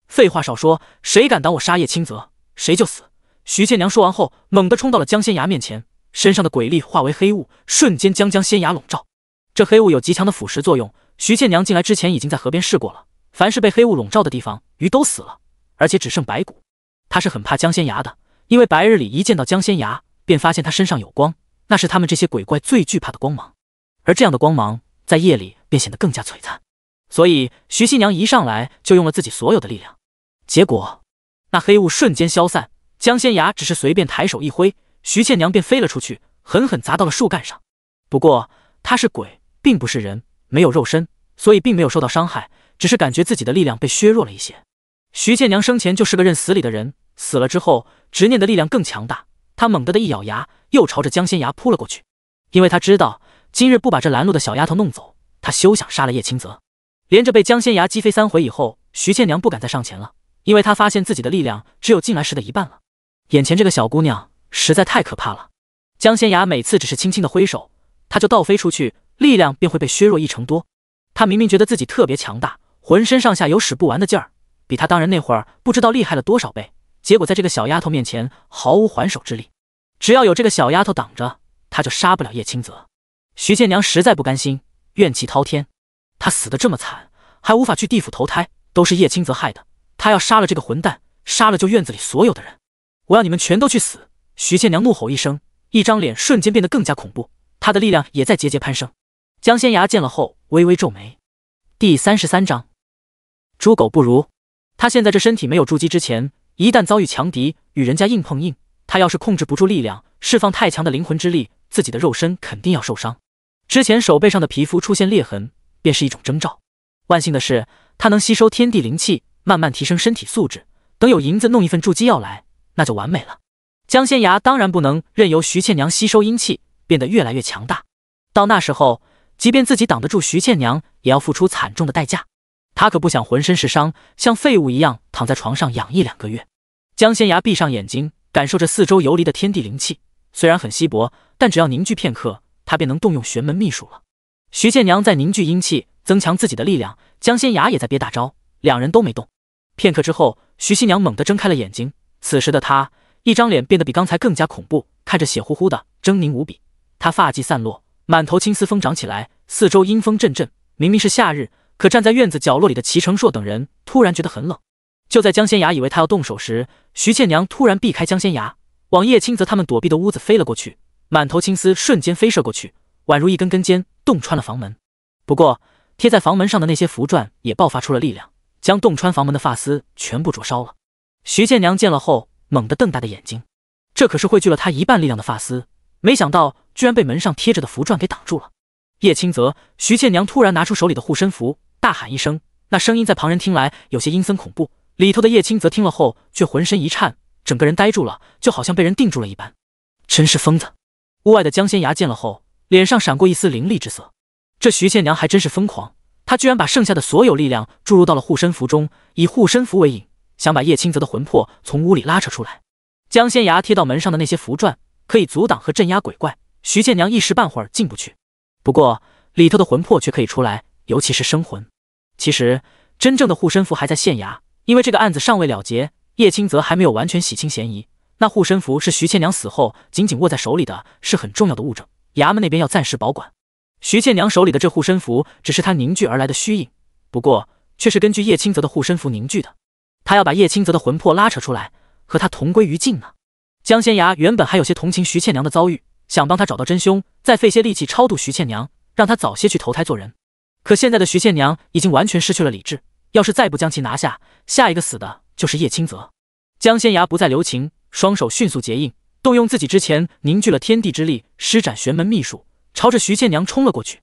废话少说，谁敢挡我杀叶清泽，谁就死。徐倩娘说完后，猛地冲到了江仙崖面前，身上的鬼力化为黑雾，瞬间将江仙崖笼罩。这黑雾有极强的腐蚀作用，徐倩娘进来之前已经在河边试过了，凡是被黑雾笼罩的地方，鱼都死了，而且只剩白骨。她是很怕江仙崖的，因为白日里一见到江仙崖，便发现他身上有光，那是他们这些鬼怪最惧怕的光芒，而这样的光芒在夜里便显得更加璀璨。所以徐新娘一上来就用了自己所有的力量，结果那黑雾瞬间消散，江仙崖只是随便抬手一挥，徐倩娘便飞了出去，狠狠砸到了树干上。不过她是鬼，并不是人，没有肉身，所以并没有受到伤害，只是感觉自己的力量被削弱了一些。徐倩娘生前就是个认死理的人，死了之后执念的力量更强大，她猛地的一咬牙，又朝着江仙崖扑了过去。因为她知道今日不把这拦路的小丫头弄走，她休想杀了叶清泽。连着被江仙崖击飞3回以后，徐倩娘不敢再上前了，因为她发现自己的力量只有进来时的一半了。眼前这个小姑娘实在太可怕了。江仙崖每次只是轻轻的挥手，她就倒飞出去，力量便会被削弱1成多。她明明觉得自己特别强大，浑身上下有使不完的劲儿，比她当人那会儿不知道厉害了多少倍，结果在这个小丫头面前毫无还手之力。只要有这个小丫头挡着，她就杀不了叶清泽。徐倩娘实在不甘心，怨气滔天。她死得这么惨，还无法去地府投胎，都是叶清泽害的。她要杀了这个混蛋，杀了就院子里所有的人，我要你们全都去死！徐倩娘怒吼一声，一张脸瞬间变得更加恐怖，她的力量也在节节攀升。江仙崖见了后微微皱眉。第33章，猪狗不如。他现在这身体没有筑基之前，一旦遭遇强敌，与人家硬碰硬，他要是控制不住力量，释放太强的灵魂之力，自己的肉身肯定要受伤。之前手背上的皮肤出现裂痕，便是一种征兆。万幸的是，他能吸收天地灵气，慢慢提升身体素质，等有银子弄一份筑基药来，那就完美了。江仙崖当然不能任由徐倩娘吸收阴气，变得越来越强大。到那时候，即便自己挡得住徐倩娘，也要付出惨重的代价。他可不想浑身是伤，像废物一样躺在床上养1-2个月。江仙崖闭上眼睛，感受着四周游离的天地灵气，虽然很稀薄，但只要凝聚片刻，他便能动用玄门秘术了。徐倩娘在凝聚阴气，增强自己的力量，江仙崖也在憋大招，两人都没动。片刻之后，徐新娘猛地睁开了眼睛，此时的她一张脸变得比刚才更加恐怖，看着血乎乎的，狰狞无比。她发髻散落，满头青丝疯长起来，四周阴风阵阵。明明是夏日，可站在院子角落里的齐成硕等人突然觉得很冷。就在江仙崖以为他要动手时，徐倩娘突然避开江仙崖，往叶清泽他们躲避的屋子飞了过去，满头青丝瞬间飞射过去，宛如一根根尖洞穿了房门。不过贴在房门上的那些符篆也爆发出了力量，将洞穿房门的发丝全部灼烧了。徐倩娘见了后猛地瞪大的眼睛，这可是汇聚了她一半力量的发丝，没想到居然被门上贴着的符篆给挡住了。叶清泽，徐倩娘突然拿出手里的护身符，大喊一声，那声音在旁人听来有些阴森恐怖。里头的叶清泽听了后却浑身一颤，整个人呆住了，就好像被人定住了一般。真是疯子！屋外的江仙崖见了后，脸上闪过一丝凌厉之色。这徐倩娘还真是疯狂，她居然把剩下的所有力量注入到了护身符中，以护身符为引，想把叶清泽的魂魄从屋里拉扯出来。江仙崖贴到门上的那些符篆可以阻挡和镇压鬼怪，徐倩娘一时半会儿进不去。不过里头的魂魄却可以出来，尤其是生魂。其实真正的护身符还在县衙，因为这个案子尚未了结，叶清泽还没有完全洗清嫌疑。那护身符是徐倩娘死后紧紧握在手里的，是很重要的物证，衙门那边要暂时保管。徐倩娘手里的这护身符只是她凝聚而来的虚影，不过却是根据叶清泽的护身符凝聚的。她要把叶清泽的魂魄拉扯出来，和他同归于尽呢。江仙崖原本还有些同情徐倩娘的遭遇，想帮她找到真凶，再费些力气超度徐倩娘，让她早些去投胎做人。可现在的徐倩娘已经完全失去了理智，要是再不将其拿下，下一个死的就是叶清泽。江仙崖不再留情，双手迅速结印，动用自己之前凝聚了天地之力，施展玄门秘术，朝着徐倩娘冲了过去。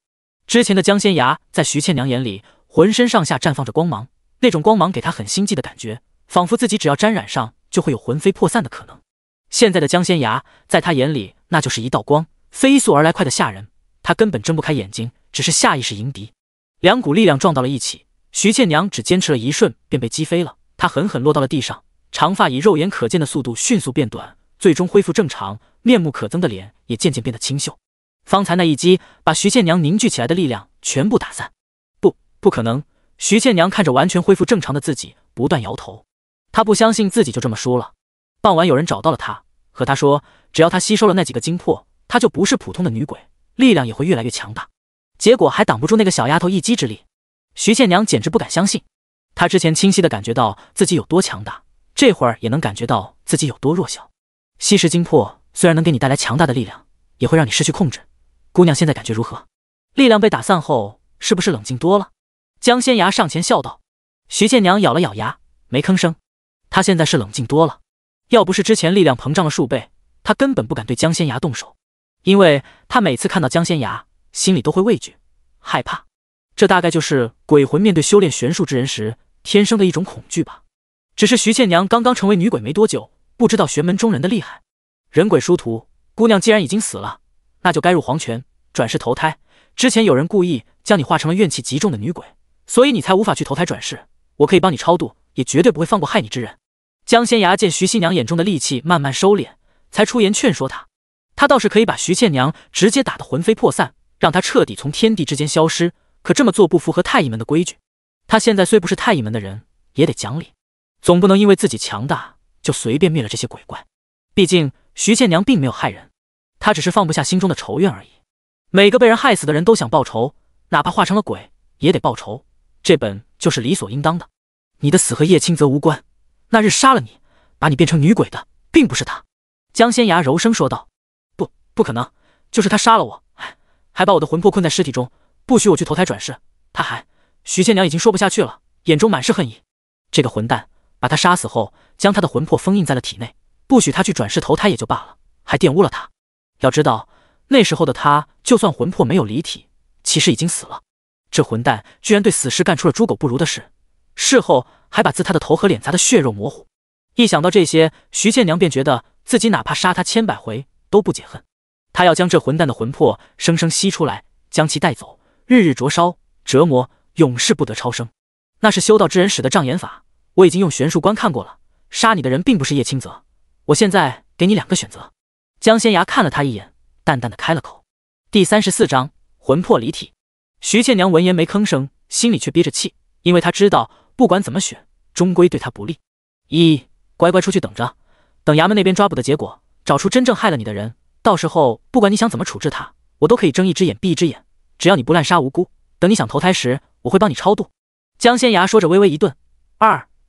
之前的江仙崖在徐倩娘眼里，浑身上下绽放着光芒，那种光芒给她很心悸的感觉，仿佛自己只要沾染上，就会有魂飞魄散的可能。现在的江仙崖在她眼里，那就是一道光，飞速而来，快得吓人。她根本睁不开眼睛，只是下意识迎敌。两股力量撞到了一起，徐倩娘只坚持了一瞬便被击飞了，她狠狠落到了地上，长发以肉眼可见的速度迅速变短，最终恢复正常，面目可憎的脸也渐渐变得清秀。方才那一击把徐倩娘凝聚起来的力量全部打散。不可能！徐倩娘看着完全恢复正常的自己，不断摇头。她不相信自己就这么输了。傍晚有人找到了她，和她说，只要她吸收了那几个精魄，她就不是普通的女鬼，力量也会越来越强大。结果还挡不住那个小丫头一击之力。徐倩娘简直不敢相信，她之前清晰地感觉到自己有多强大，这会儿也能感觉到自己有多弱小。吸食精魄虽然能给你带来强大的力量，也会让你失去控制。姑娘现在感觉如何？力量被打散后，是不是冷静多了？江仙崖上前笑道。徐倩娘咬了咬牙，没吭声。她现在是冷静多了，要不是之前力量膨胀了数倍，她根本不敢对江仙崖动手，因为她每次看到江仙崖，心里都会畏惧、害怕。这大概就是鬼魂面对修炼玄术之人时天生的一种恐惧吧。只是徐倩娘刚刚成为女鬼没多久，不知道玄门中人的厉害。人鬼殊途，姑娘既然已经死了，那就该入黄泉，转世投胎。之前有人故意将你化成了怨气极重的女鬼，所以你才无法去投胎转世。我可以帮你超度，也绝对不会放过害你之人。江仙崖见徐新娘眼中的戾气慢慢收敛，才出言劝说她。他倒是可以把徐倩娘直接打得魂飞魄散，让她彻底从天地之间消失，可这么做不符合太乙门的规矩。他现在虽不是太乙门的人，也得讲理，总不能因为自己强大就随便灭了这些鬼怪。毕竟徐倩娘并没有害人，她只是放不下心中的仇怨而已。每个被人害死的人都想报仇，哪怕化成了鬼也得报仇，这本就是理所应当的。你的死和叶清泽无关，那日杀了你，把你变成女鬼的并不是他。江仙崖柔声说道。不可能，就是他杀了我，还把我的魂魄困在尸体中，不许我去投胎转世。徐倩娘已经说不下去了，眼中满是恨意。这个混蛋，把他杀死后，将他的魂魄封印在了体内，不许他去转世投胎也就罢了，还玷污了他。要知道，那时候的他就算魂魄没有离体，其实已经死了。这混蛋居然对死尸干出了猪狗不如的事，事后还把自他的头和脸砸得血肉模糊。一想到这些，徐倩娘便觉得自己哪怕杀他千百回都不解恨。她要将这混蛋的魂魄生生吸出来，将其带走，日日灼烧折磨，永世不得超生。那是修道之人使的障眼法，我已经用玄术观看过了。杀你的人并不是叶清泽，我现在给你2个选择。江仙崖看了他一眼，淡淡的开了口。第34章魂魄离体。徐倩娘闻言没吭声，心里却憋着气，因为她知道不管怎么选，终归对她不利。乖乖出去等着，等衙门那边抓捕的结果，找出真正害了你的人，到时候不管你想怎么处置他，我都可以睁一只眼闭一只眼，只要你不滥杀无辜，等你想投胎时，我会帮你超度。江仙崖说着微微一顿，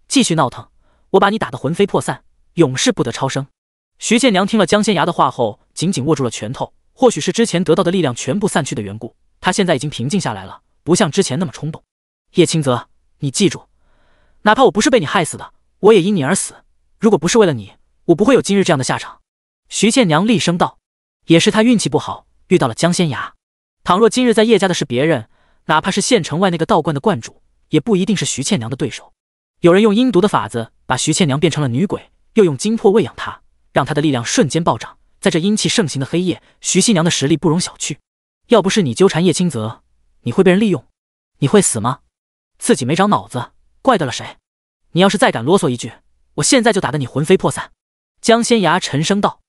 继续闹腾，我把你打得魂飞魄散，永世不得超生。徐倩娘听了江仙崖的话后，紧紧握住了拳头，或许是之前得到的力量全部散去的缘故，她现在已经平静下来了，不像之前那么冲动。叶清泽，你记住，哪怕我不是被你害死的，我也因你而死，如果不是为了你，我不会有今日这样的下场。徐倩娘厉声道。也是她运气不好，遇到了江仙崖。倘若今日在叶家的是别人，哪怕是县城外那个道观的观主，也不一定是徐倩娘的对手。有人用阴毒的法子把徐倩娘变成了女鬼，又用精魄喂养她，让她的力量瞬间暴涨。在这阴气盛行的黑夜，徐新娘的实力不容小觑。要不是你纠缠叶清泽，你会被人利用？你会死吗？自己没长脑子，怪得了谁？你要是再敢啰嗦一句，我现在就打得你魂飞魄散。江仙崖沉声道。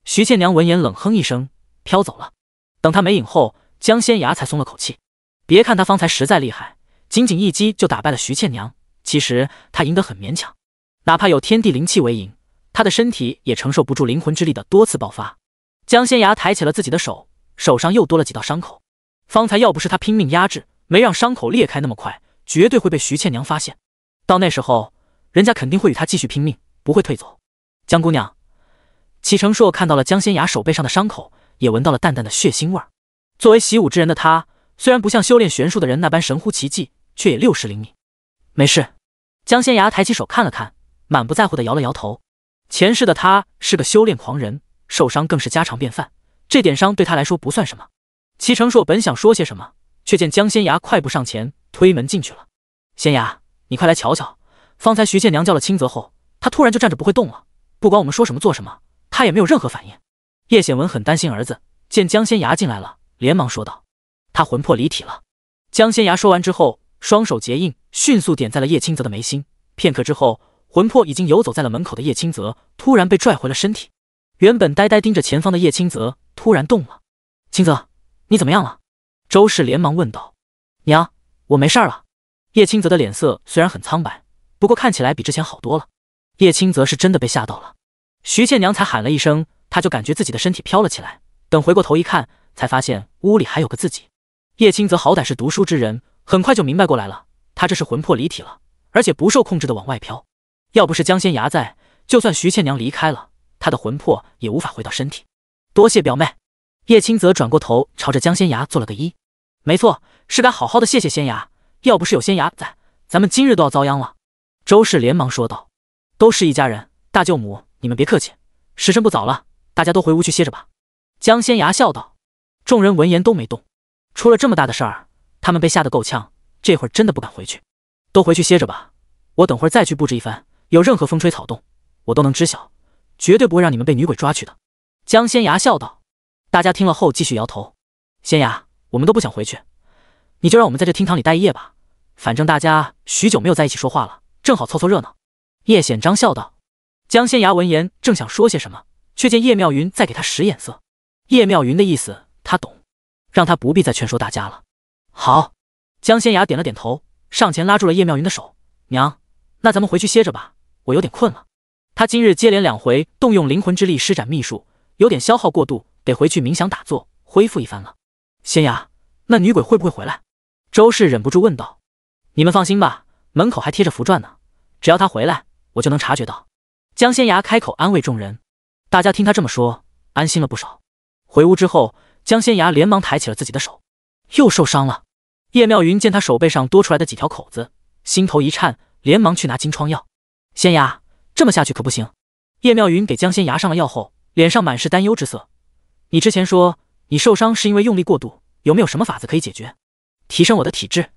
徐倩娘闻言冷哼一声，飘走了。等她没影后，江仙崖才松了口气。别看他方才实在厉害，仅仅一击就打败了徐倩娘，其实他赢得很勉强。哪怕有天地灵气为营，他的身体也承受不住灵魂之力的多次爆发。江仙崖抬起了自己的手，手上又多了几道伤口。方才要不是他拼命压制，没让伤口裂开那么快，绝对会被徐倩娘发现。到那时候，人家肯定会与他继续拼命，不会退走。江姑娘，齐成硕看到了江仙崖手背上的伤口，也闻到了淡淡的血腥味儿。作为习武之人的他，虽然不像修炼玄术的人那般神乎其技，却也60厘米。没事。江仙崖抬起手看了看，满不在乎的摇了摇头。前世的他是个修炼狂人，受伤更是家常便饭，这点伤对他来说不算什么。齐成硕本想说些什么，却见江仙崖快步上前，推门进去了。仙崖，你快来瞧瞧，方才徐倩娘叫了清泽后，他突然就站着不会动了，不管我们说什么做什么，他也没有任何反应。叶显文很担心儿子，见江仙崖进来了，连忙说道：他魂魄离体了。江仙崖说完之后，双手结印，迅速点在了叶清泽的眉心。片刻之后，魂魄已经游走在了门口的叶清泽突然被拽回了身体。原本呆呆盯着前方的叶清泽突然动了。清泽，你怎么样了？周氏连忙问道。娘，我没事了。叶清泽的脸色虽然很苍白，不过看起来比之前好多了。叶清泽是真的被吓到了。徐倩娘才喊了一声，他就感觉自己的身体飘了起来，等回过头一看，才发现屋里还有个自己。叶清泽好歹是读书之人，很快就明白过来了，他这是魂魄离体了，而且不受控制的往外飘。要不是江仙崖在，就算徐倩娘离开了，他的魂魄也无法回到身体。多谢表妹。叶清泽转过头朝着江仙崖做了个揖。没错，是该好好的谢谢仙崖，要不是有仙崖在，咱们今日都要遭殃了。周氏连忙说道。都是一家人，大舅母你们别客气，时辰不早了，大家都回屋去歇着吧。江仙崖笑道。众人闻言都没动，出了这么大的事儿，他们被吓得够呛，这会儿真的不敢回去。都回去歇着吧，我等会儿再去布置一番，有任何风吹草动，我都能知晓，绝对不会让你们被女鬼抓去的。江仙崖笑道。大家听了后继续摇头。仙崖，我们都不想回去，你就让我们在这厅堂里待一夜吧，反正大家许久没有在一起说话了，正好凑凑热闹。叶显章笑道。江仙崖闻言正想说些什么，却见叶妙云在给他使眼色。叶妙云的意思他懂，让他不必再劝说大家了。好。江仙崖点了点头，上前拉住了叶妙云的手。娘，那咱们回去歇着吧，我有点困了。他今日接连2回动用灵魂之力施展秘术，有点消耗过度，得回去冥想打坐恢复一番了。仙崖，那女鬼会不会回来？周氏忍不住问道。你们放心吧，门口还贴着符篆呢，只要她回来，我就能察觉到。江仙崖开口安慰众人。大家听他这么说，安心了不少。回屋之后，江仙崖连忙抬起了自己的手。又受伤了。叶妙云见他手背上多出来的几条口子，心头一颤，连忙去拿金疮药。仙崖，这么下去可不行。叶妙云给江仙崖上了药后，脸上满是担忧之色。你之前说你受伤是因为用力过度，有没有什么法子可以解决，提升我的体质？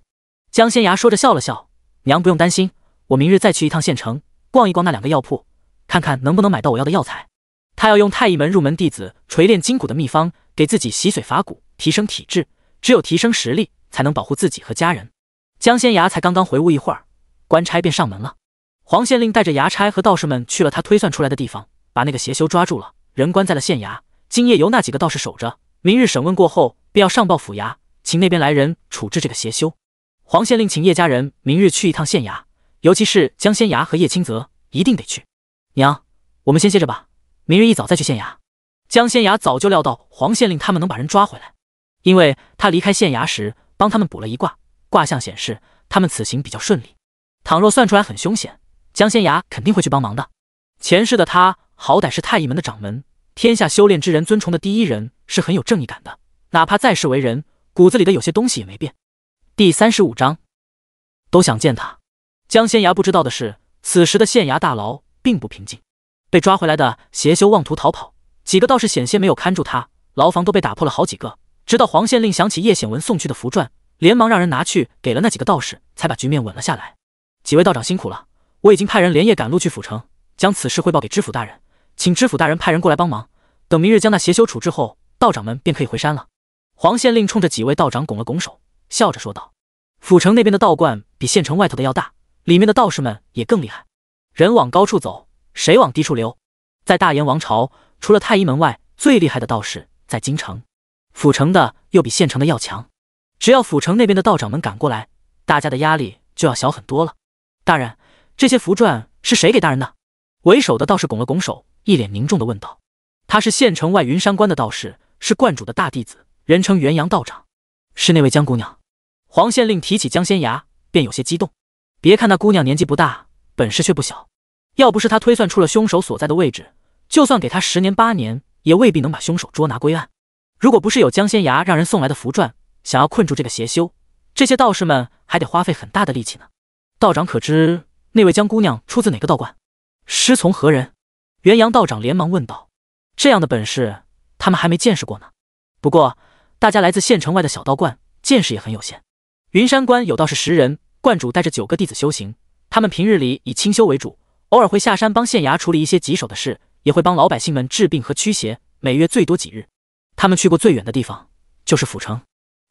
江仙崖说着笑了笑。娘不用担心，我明日再去一趟县城，逛一逛那2个药铺，看看能不能买到我要的药材。他要用太乙门入门弟子锤炼筋骨的秘方，给自己洗髓伐骨，提升体质。只有提升实力，才能保护自己和家人。江仙崖才刚刚回屋一会儿，官差便上门了。黄县令带着衙差和道士们去了他推算出来的地方，把那个邪修抓住了，人关在了县衙。今夜由那几个道士守着，明日审问过后，便要上报府衙，请那边来人处置这个邪修。黄县令请叶家人明日去一趟县衙，尤其是江仙崖和叶清泽，一定得去。娘，我们先歇着吧，明日一早再去县衙。江仙崖早就料到黄县令他们能把人抓回来，因为他离开县衙时帮他们卜了一卦，卦象显示他们此行比较顺利。倘若算出来很凶险，江仙崖肯定会去帮忙的。前世的他好歹是太乙门的掌门，天下修炼之人尊崇的第一人，是很有正义感的，哪怕在世为人，骨子里的有些东西也没变。第35章，都想见他。江仙崖不知道的是，此时的县衙大牢并不平静。被抓回来的邪修妄图逃跑，几个道士险些没有看住他，牢房都被打破了好几个。直到黄县令想起叶显文送去的符篆，连忙让人拿去给了那几个道士，才把局面稳了下来。几位道长辛苦了，我已经派人连夜赶路去府城，将此事汇报给知府大人，请知府大人派人过来帮忙。等明日将那邪修处置后，道长们便可以回山了。黄县令冲着几位道长拱了拱手，笑着说道：府城那边的道观比县城外头的要大，里面的道士们也更厉害。人往高处走，谁往低处流。在大燕王朝，除了太医门外，最厉害的道士在京城，府城的又比县城的要强。只要府城那边的道长们赶过来，大家的压力就要小很多了。大人，这些符篆是谁给大人的？为首的道士拱了拱手，一脸凝重地问道。他是县城外云山关的道士，是观主的大弟子，人称元阳道长，是那位江姑娘。黄县令提起江仙崖，便有些激动。别看那姑娘年纪不大，本事却不小。要不是他推算出了凶手所在的位置，就算给他10年8年，也未必能把凶手捉拿归案。如果不是有江仙崖让人送来的符篆，想要困住这个邪修，这些道士们还得花费很大的力气呢。道长可知那位江姑娘出自哪个道观？师从何人？元阳道长连忙问道。这样的本事他们还没见识过呢。不过大家来自县城外的小道观，见识也很有限。云山关有道士10人，观主带着9个弟子修行，他们平日里以清修为主，偶尔会下山帮县衙处理一些棘手的事，也会帮老百姓们治病和驱邪，每月最多几日。他们去过最远的地方就是府城。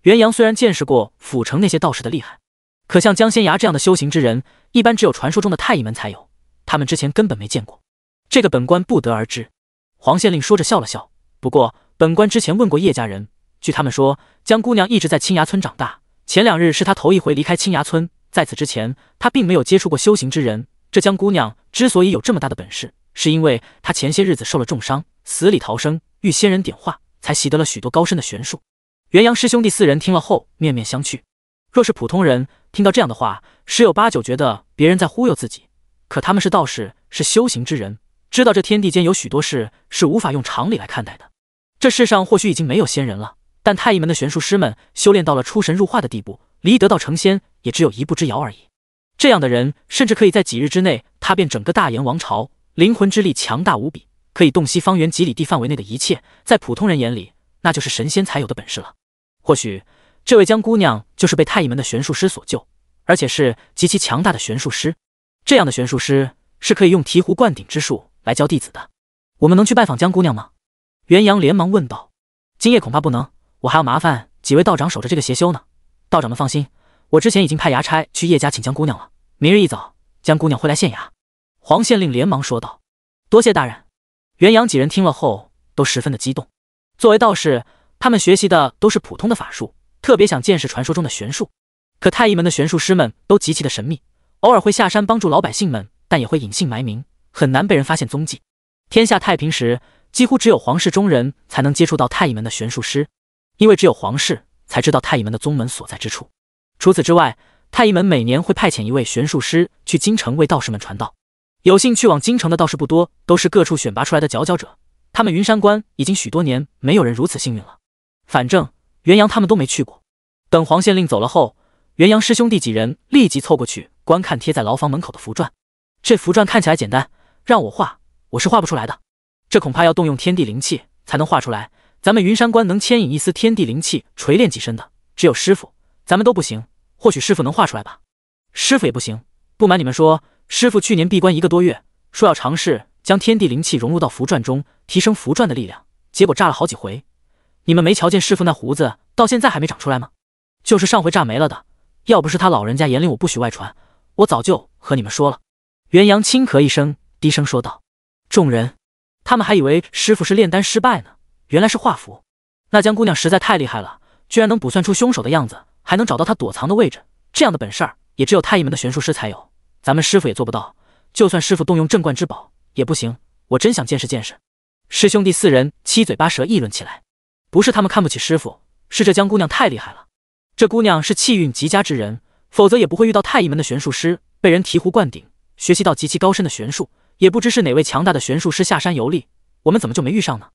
元阳虽然见识过府城那些道士的厉害，可像江仙崖这样的修行之人，一般只有传说中的太乙门才有，他们之前根本没见过。这个本官不得而知。黄县令说着笑了笑，不过本官之前问过叶家人，据他们说，江姑娘一直在青崖村长大，前2日是她头一回离开青崖村，在此之前她并没有接触过修行之人。这江姑娘之所以有这么大的本事，是因为她前些日子受了重伤，死里逃生，遇仙人点化，才习得了许多高深的玄术。元阳师兄弟4人听了后面面相觑。若是普通人听到这样的话，10有8九觉得别人在忽悠自己，可他们是道士，是修行之人，知道这天地间有许多事是无法用常理来看待的。这世上或许已经没有仙人了，但太乙门的玄术师们修炼到了出神入化的地步，离得道成仙也只有一步之遥而已。这样的人甚至可以在几日之内踏遍整个大燕王朝，灵魂之力强大无比，可以洞悉方圆几里地范围内的一切，在普通人眼里那就是神仙才有的本事了。或许这位江姑娘就是被太乙门的玄术师所救，而且是极其强大的玄术师。这样的玄术师是可以用醍醐灌顶之术来教弟子的。我们能去拜访江姑娘吗？元阳连忙问道。今夜恐怕不能，我还要麻烦几位道长守着这个邪修呢。道长们放心，我之前已经派衙差去叶家请江姑娘了，明日一早江姑娘会来县衙。黄县令连忙说道。多谢大人。元阳几人听了后都十分的激动。作为道士，他们学习的都是普通的法术，特别想见识传说中的玄术。可太乙门的玄术师们都极其的神秘，偶尔会下山帮助老百姓们，但也会隐姓埋名，很难被人发现踪迹。天下太平时，几乎只有皇室中人才能接触到太乙门的玄术师，因为只有皇室才知道太乙门的宗门所在之处。除此之外，太乙门每年会派遣一位玄术师去京城为道士们传道。有幸去往京城的道士不多，都是各处选拔出来的佼佼者。他们云山关已经许多年没有人如此幸运了。反正元阳他们都没去过。等黄县令走了后，元阳师兄弟几人立即凑过去观看贴在牢房门口的符篆。这符篆看起来简单，让我画，我是画不出来的。这恐怕要动用天地灵气才能画出来。咱们云山关能牵引一丝天地灵气锤炼己身的，只有师傅，咱们都不行。或许师傅能画出来吧。师傅也不行。不瞒你们说，师傅去年闭关1个多月，说要尝试将天地灵气融入到符篆中，提升符篆的力量，结果炸了好几回。你们没瞧见师傅那胡子到现在还没长出来吗？就是上回炸没了的，要不是他老人家严令我不许外传，我早就和你们说了。元阳轻咳一声，低声说道。众人他们还以为师傅是炼丹失败呢，原来是画符。那江姑娘实在太厉害了，居然能卜算出凶手的样子，还能找到他躲藏的位置，这样的本事儿也只有太医门的玄术师才有，咱们师傅也做不到，就算师傅动用镇罐之宝也不行，我真想见识见识。师兄弟四人七嘴八舌议论起来，不是他们看不起师傅，是这江姑娘太厉害了。这姑娘是气运极佳之人，否则也不会遇到太医门的玄术师，被人醍醐灌顶，学习到极其高深的玄术，也不知是哪位强大的玄术师下山游历，我们怎么就没遇上呢？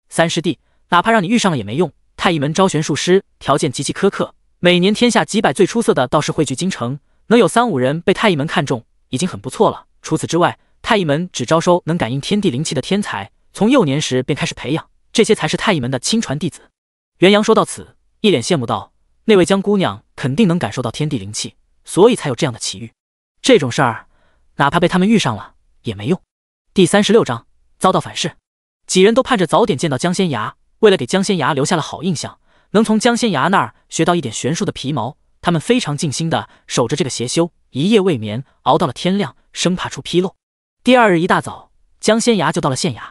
三师弟，哪怕让你遇上了也没用，太医门招玄术师条件极其苛刻，每年天下几百最出色的道士汇聚京城，能有3、5人被太医门看中已经很不错了。除此之外，太医门只招收能感应天地灵气的天才，从幼年时便开始培养，这些才是太医门的亲传弟子。元阳说到此，一脸羡慕道，那位江姑娘肯定能感受到天地灵气，所以才有这样的奇遇。这种事儿哪怕被他们遇上了也没用。第36章遭到反噬。几人都盼着早点见到江仙崖，为了给江仙崖留下了好印象，能从江仙崖那儿学到一点玄术的皮毛，他们非常尽心地守着这个邪修，一夜未眠，熬到了天亮，生怕出纰漏。第二日一大早，江仙崖就到了县衙。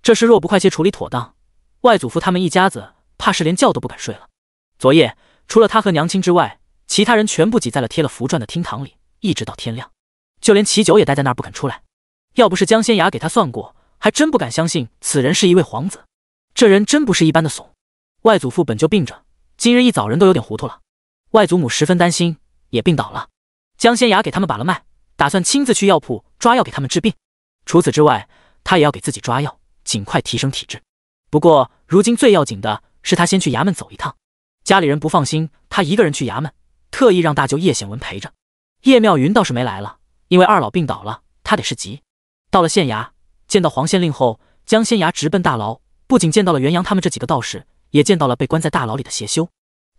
这事若不快些处理妥当，外祖父他们一家子怕是连觉都不敢睡了。昨夜除了他和娘亲之外，其他人全部挤在了贴了符篆的厅堂里，一直到天亮，就连齐九也待在那儿不肯出来。要不是江仙崖给他算过，还真不敢相信此人是一位皇子。这人真不是一般的怂。外祖父本就病着，今日一早人都有点糊涂了。外祖母十分担心，也病倒了。江仙崖给他们把了脉，打算亲自去药铺抓药给他们治病。除此之外，他也要给自己抓药，尽快提升体质。不过如今最要紧的是他先去衙门走一趟，家里人不放心他一个人去衙门，特意让大舅叶显文陪着。叶妙云倒是没来了，因为二老病倒了，他得是急。到了县衙，见到黄县令后，江仙崖直奔大牢，不仅见到了元阳他们这几个道士，也见到了被关在大牢里的邪修。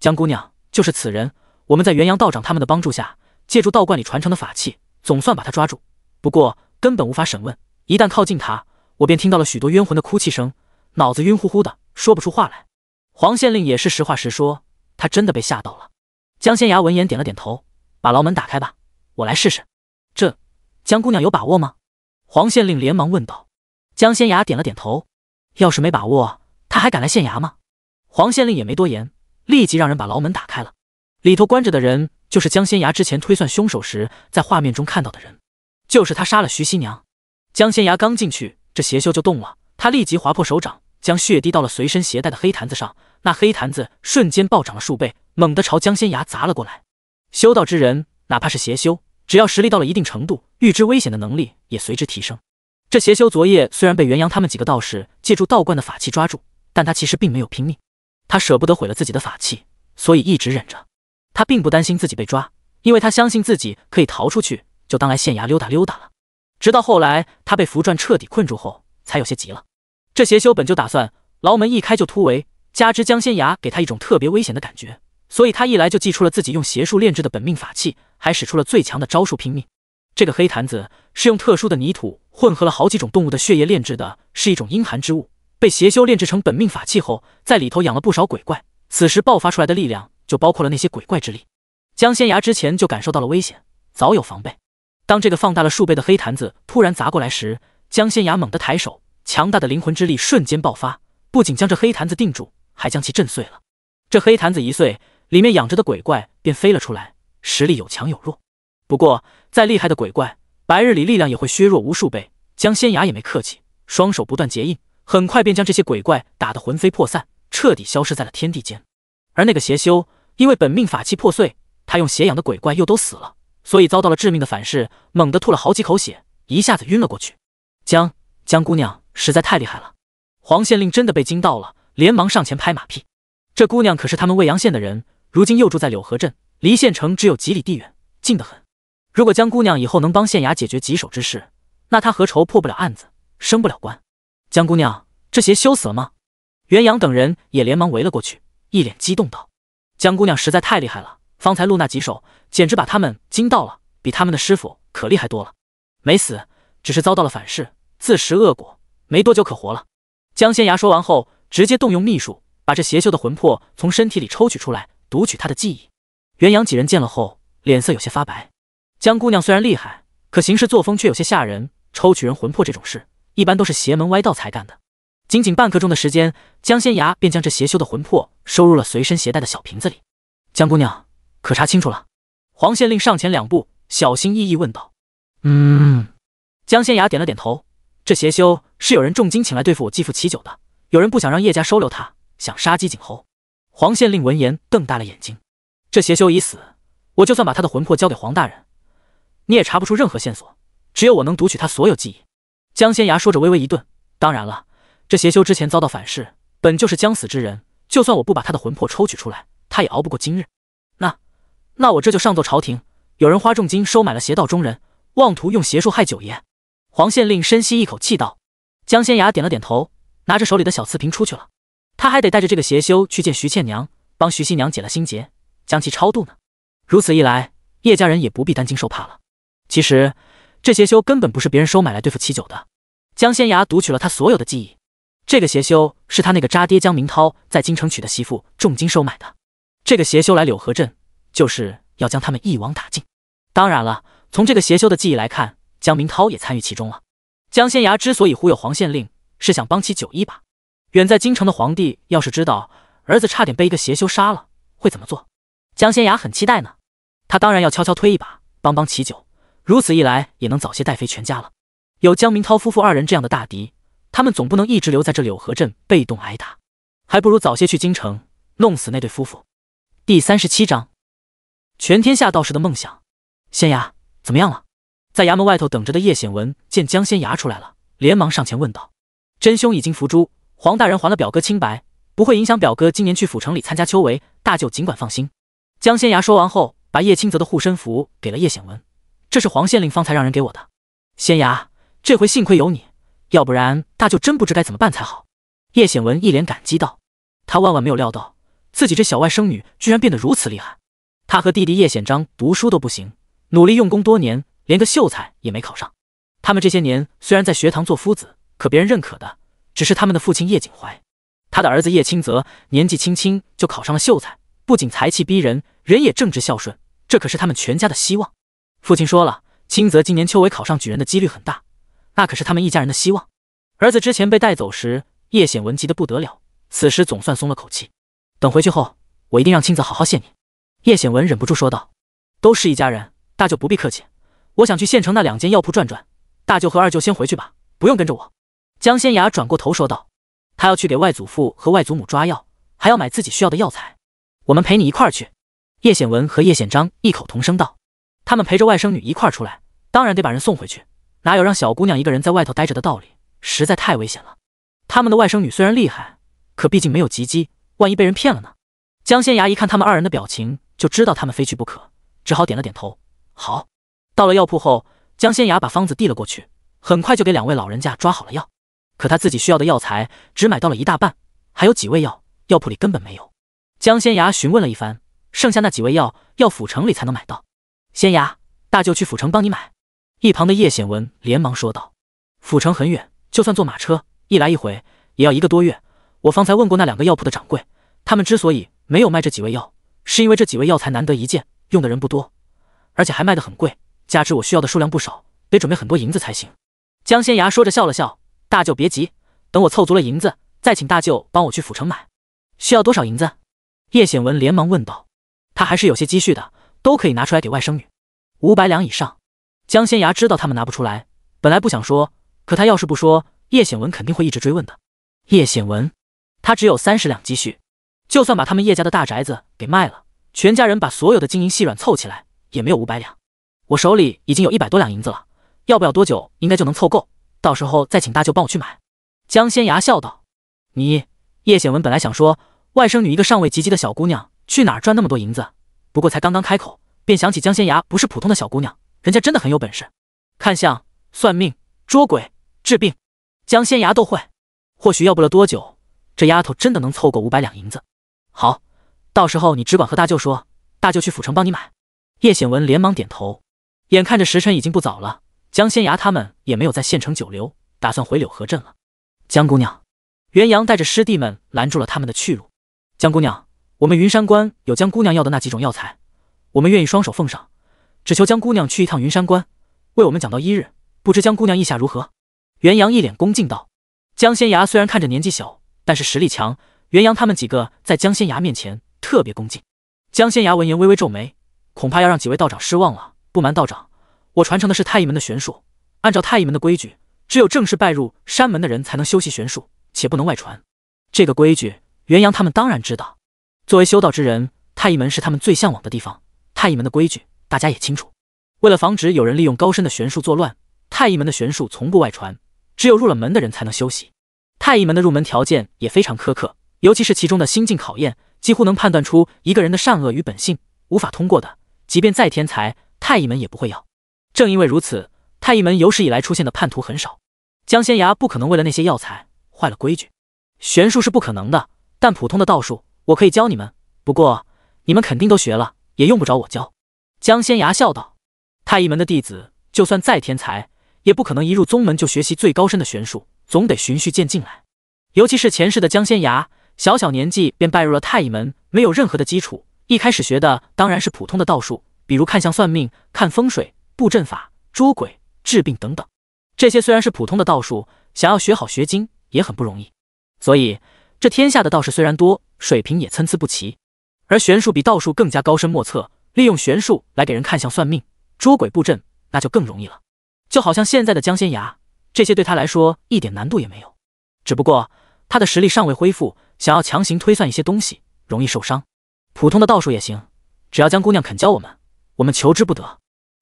江姑娘，就是此人，我们在元阳道长他们的帮助下，借助道观里传承的法器，总算把他抓住。不过根本无法审问，一旦靠近他，我便听到了许多冤魂的哭泣声，脑子晕乎乎的，说不出话来。黄县令也是实话实说，他真的被吓到了。江仙崖闻言点了点头，把牢门打开吧，我来试试。这江姑娘有把握吗？黄县令连忙问道。江仙崖点了点头，要是没把握，他还敢来县衙吗？黄县令也没多言，立即让人把牢门打开了。里头关着的人就是江仙崖之前推算凶手时在画面中看到的人，就是他杀了徐熙娘。江仙崖刚进去，这邪修就动了，他立即划破手掌，将血滴到了随身携带的黑坛子上，那黑坛子瞬间暴涨了数倍，猛地朝江仙崖砸了过来。修道之人，哪怕是邪修，只要实力到了一定程度，预知危险的能力也随之提升。这邪修昨夜虽然被元阳他们几个道士借助道观的法器抓住，但他其实并没有拼命，他舍不得毁了自己的法器，所以一直忍着。他并不担心自己被抓，因为他相信自己可以逃出去，就当来县衙溜达溜达了。直到后来他被符篆彻底困住后，才有些急了。这邪修本就打算牢门一开就突围，加之江仙崖给他一种特别危险的感觉，所以他一来就祭出了自己用邪术炼制的本命法器，还使出了最强的招数拼命。这个黑坛子是用特殊的泥土混合了好几种动物的血液炼制的，是一种阴寒之物，被邪修炼制成本命法器后，在里头养了不少鬼怪，此时爆发出来的力量就包括了那些鬼怪之力。江仙崖之前就感受到了危险，早有防备。当这个放大了数倍的黑坛子突然砸过来时，江仙崖猛地抬手，强大的灵魂之力瞬间爆发，不仅将这黑坛子定住，还将其震碎了。这黑坛子一碎，里面养着的鬼怪便飞了出来，实力有强有弱。不过再厉害的鬼怪，白日里力量也会削弱无数倍。江仙崖也没客气，双手不断结印，很快便将这些鬼怪打得魂飞魄散，彻底消失在了天地间。而那个邪修因为本命法器破碎，他用邪养的鬼怪又都死了，所以遭到了致命的反噬，猛地吐了好几口血，一下子晕了过去。江姑娘实在太厉害了。黄县令真的被惊到了，连忙上前拍马屁。这姑娘可是他们未阳县的人，如今又住在柳河镇，离县城只有几里地远，近得很。如果江姑娘以后能帮县衙解决棘手之事，那她何愁破不了案子，升不了官？江姑娘，这邪修死了吗？元阳等人也连忙围了过去，一脸激动道：江姑娘实在太厉害了，方才录那几手简直把他们惊到了，比他们的师傅可厉害多了。没死，只是遭到了反噬，自食恶果，没多久可活了。江仙崖说完后，直接动用秘术，把这邪修的魂魄从身体里抽取出来，读取他的记忆。元阳几人见了后，脸色有些发白。江姑娘虽然厉害，可行事作风却有些吓人。抽取人魂魄这种事，一般都是邪门歪道才干的。仅仅半刻钟的时间，江仙崖便将这邪修的魂魄收入了随身携带的小瓶子里。江姑娘，可查清楚了？黄县令上前2步，小心翼翼问道。江仙崖点了点头。这邪修是有人重金请来对付我继父齐九的，有人不想让叶家收留他，想杀鸡儆猴。黄县令闻言瞪大了眼睛。这邪修已死，我就算把他的魂魄交给黄大人，你也查不出任何线索，只有我能读取他所有记忆。江仙崖说着微微一顿，当然了，这邪修之前遭到反噬，本就是将死之人，就算我不把他的魂魄抽取出来，他也熬不过今日。那我这就上奏朝廷，有人花重金收买了邪道中人，妄图用邪术害九爷。黄县令深吸一口气道。江仙崖点了点头，拿着手里的小瓷瓶出去了。他还得带着这个邪修去见徐倩娘，帮徐新娘解了心结，将其超度呢。如此一来，叶家人也不必担惊受怕了。其实这邪修根本不是别人收买来对付齐九的。江仙崖读取了他所有的记忆，这个邪修是他那个渣爹江明涛在京城娶的媳妇重金收买的。这个邪修来柳河镇，就是要将他们一网打尽。当然了，从这个邪修的记忆来看，江明涛也参与其中了。江仙崖之所以忽悠黄县令，是想帮其九一把。远在京城的皇帝要是知道儿子差点被一个邪修杀了，会怎么做？江仙崖很期待呢。他当然要悄悄推一把，帮齐九，如此一来也能早些带飞全家了。有江明涛夫妇2人这样的大敌，他们总不能一直留在这柳河镇被动挨打，还不如早些去京城弄死那对夫妇。第37章，全天下道士的梦想。仙崖怎么样了？在衙门外头等着的叶显文见江仙崖出来了，连忙上前问道。真凶已经伏诛，黄大人还了表哥清白，不会影响表哥今年去府城里参加秋闱，大舅尽管放心。江仙崖说完后，把叶清泽的护身符给了叶显文，这是黄县令方才让人给我的。仙崖，这回幸亏有你，要不然大舅真不知该怎么办才好。叶显文一脸感激道。他万万没有料到，自己这小外甥女居然变得如此厉害。他和弟弟叶显章读书都不行，努力用功多年，连个秀才也没考上。他们这些年虽然在学堂做夫子，可别人认可的只是他们的父亲叶景怀。他的儿子叶清泽年纪轻轻就考上了秀才，不仅才气逼人，人也正直孝顺，这可是他们全家的希望。父亲说了，清泽今年秋闱考上举人的几率很大，那可是他们一家人的希望。儿子之前被带走时，叶显文急得不得了，此时总算松了口气。等回去后，我一定让清泽好好谢你。叶显文忍不住说道。都是一家人，大舅不必客气，我想去县城那2间药铺转转，大舅和二舅先回去吧，不用跟着我。江仙崖转过头说道。他要去给外祖父和外祖母抓药，还要买自己需要的药材。我们陪你一块儿去。叶显文和叶显章异口同声道。他们陪着外甥女一块儿出来，当然得把人送回去，哪有让小姑娘一个人在外头待着的道理，实在太危险了。他们的外甥女虽然厉害，可毕竟没有及笄，万一被人骗了呢？江仙崖一看他们2人的表情，就知道他们非去不可，只好点了点头。好。到了药铺后，江仙崖把方子递了过去，很快就给2位老人家抓好了药。可他自己需要的药材只买到了1大半，还有几味药药铺里根本没有。江仙崖询问了一番，剩下那几味药要府城里才能买到。仙崖，大舅去府城帮你买。一旁的叶显文连忙说道。府城很远，就算坐马车，一来一回也要1个多月。我方才问过那2个药铺的掌柜，他们之所以没有卖这几味药，是因为这几味药材难得一见，用的人不多，而且还卖得很贵，加之我需要的数量不少，得准备很多银子才行。江仙崖说着笑了笑。大舅别急，等我凑足了银子，再请大舅帮我去府城买。需要多少银子？叶显文连忙问道。他还是有些积蓄的，都可以拿出来给外甥女。500两以上。江仙崖知道他们拿不出来，本来不想说，可他要是不说，叶显文肯定会一直追问的。叶显文，他只有30两积蓄，就算把他们叶家的大宅子给卖了，全家人把所有的金银细软凑起来，也没有500两。我手里已经有100多两银子了，要不了多久应该就能凑够，到时候再请大舅帮我去买。江仙崖笑道。叶显文本来想说，外甥女一个尚未及笄的小姑娘，去哪儿赚那么多银子？不过才刚刚开口，便想起江仙崖不是普通的小姑娘，人家真的很有本事，看相、算命、捉鬼、治病，江仙崖都会。或许要不了多久，这丫头真的能凑够500两银子。好，到时候你只管和大舅说，大舅去府城帮你买。叶显文连忙点头。眼看着时辰已经不早了，江仙崖他们也没有在县城久留，打算回柳河镇了。江姑娘，元阳带着师弟们拦住了他们的去路。江姑娘，我们云山关有江姑娘要的那几种药材，我们愿意双手奉上，只求江姑娘去一趟云山关，为我们讲道一日，不知江姑娘意下如何？元阳一脸恭敬道。江仙崖虽然看着年纪小，但是实力强，元阳他们几个在江仙崖面前特别恭敬。江仙崖闻言微微皱眉，恐怕要让几位道长失望了。不瞒道长，我传承的是太乙门的玄术，按照太乙门的规矩，只有正式拜入山门的人才能修习玄术，且不能外传。这个规矩，元阳他们当然知道。作为修道之人，太乙门是他们最向往的地方。太乙门的规矩，大家也清楚。为了防止有人利用高深的玄术作乱，太乙门的玄术从不外传，只有入了门的人才能修习。太乙门的入门条件也非常苛刻，尤其是其中的心境考验，几乎能判断出一个人的善恶与本性，无法通过的，即便再天才，太乙门也不会要。正因为如此，太乙门有史以来出现的叛徒很少。江仙崖不可能为了那些药材坏了规矩。玄术是不可能的，但普通的道术我可以教你们，不过你们肯定都学了，也用不着我教。江仙崖笑道。太乙门的弟子就算再天才，也不可能一入宗门就学习最高深的玄术，总得循序渐进来。尤其是前世的江仙崖，小小年纪便拜入了太乙门，没有任何的基础，一开始学的当然是普通的道术，比如看相算命、看风水、布阵法、捉鬼、治病等等。这些虽然是普通的道术，想要学好学精也很不容易。所以这天下的道士虽然多，水平也参差不齐。而玄术比道术更加高深莫测，利用玄术来给人看相算命、捉鬼布阵，那就更容易了。就好像现在的江仙崖，这些对他来说一点难度也没有。只不过他的实力尚未恢复，想要强行推算一些东西，容易受伤。普通的道术也行，只要江姑娘肯教我们求之不得。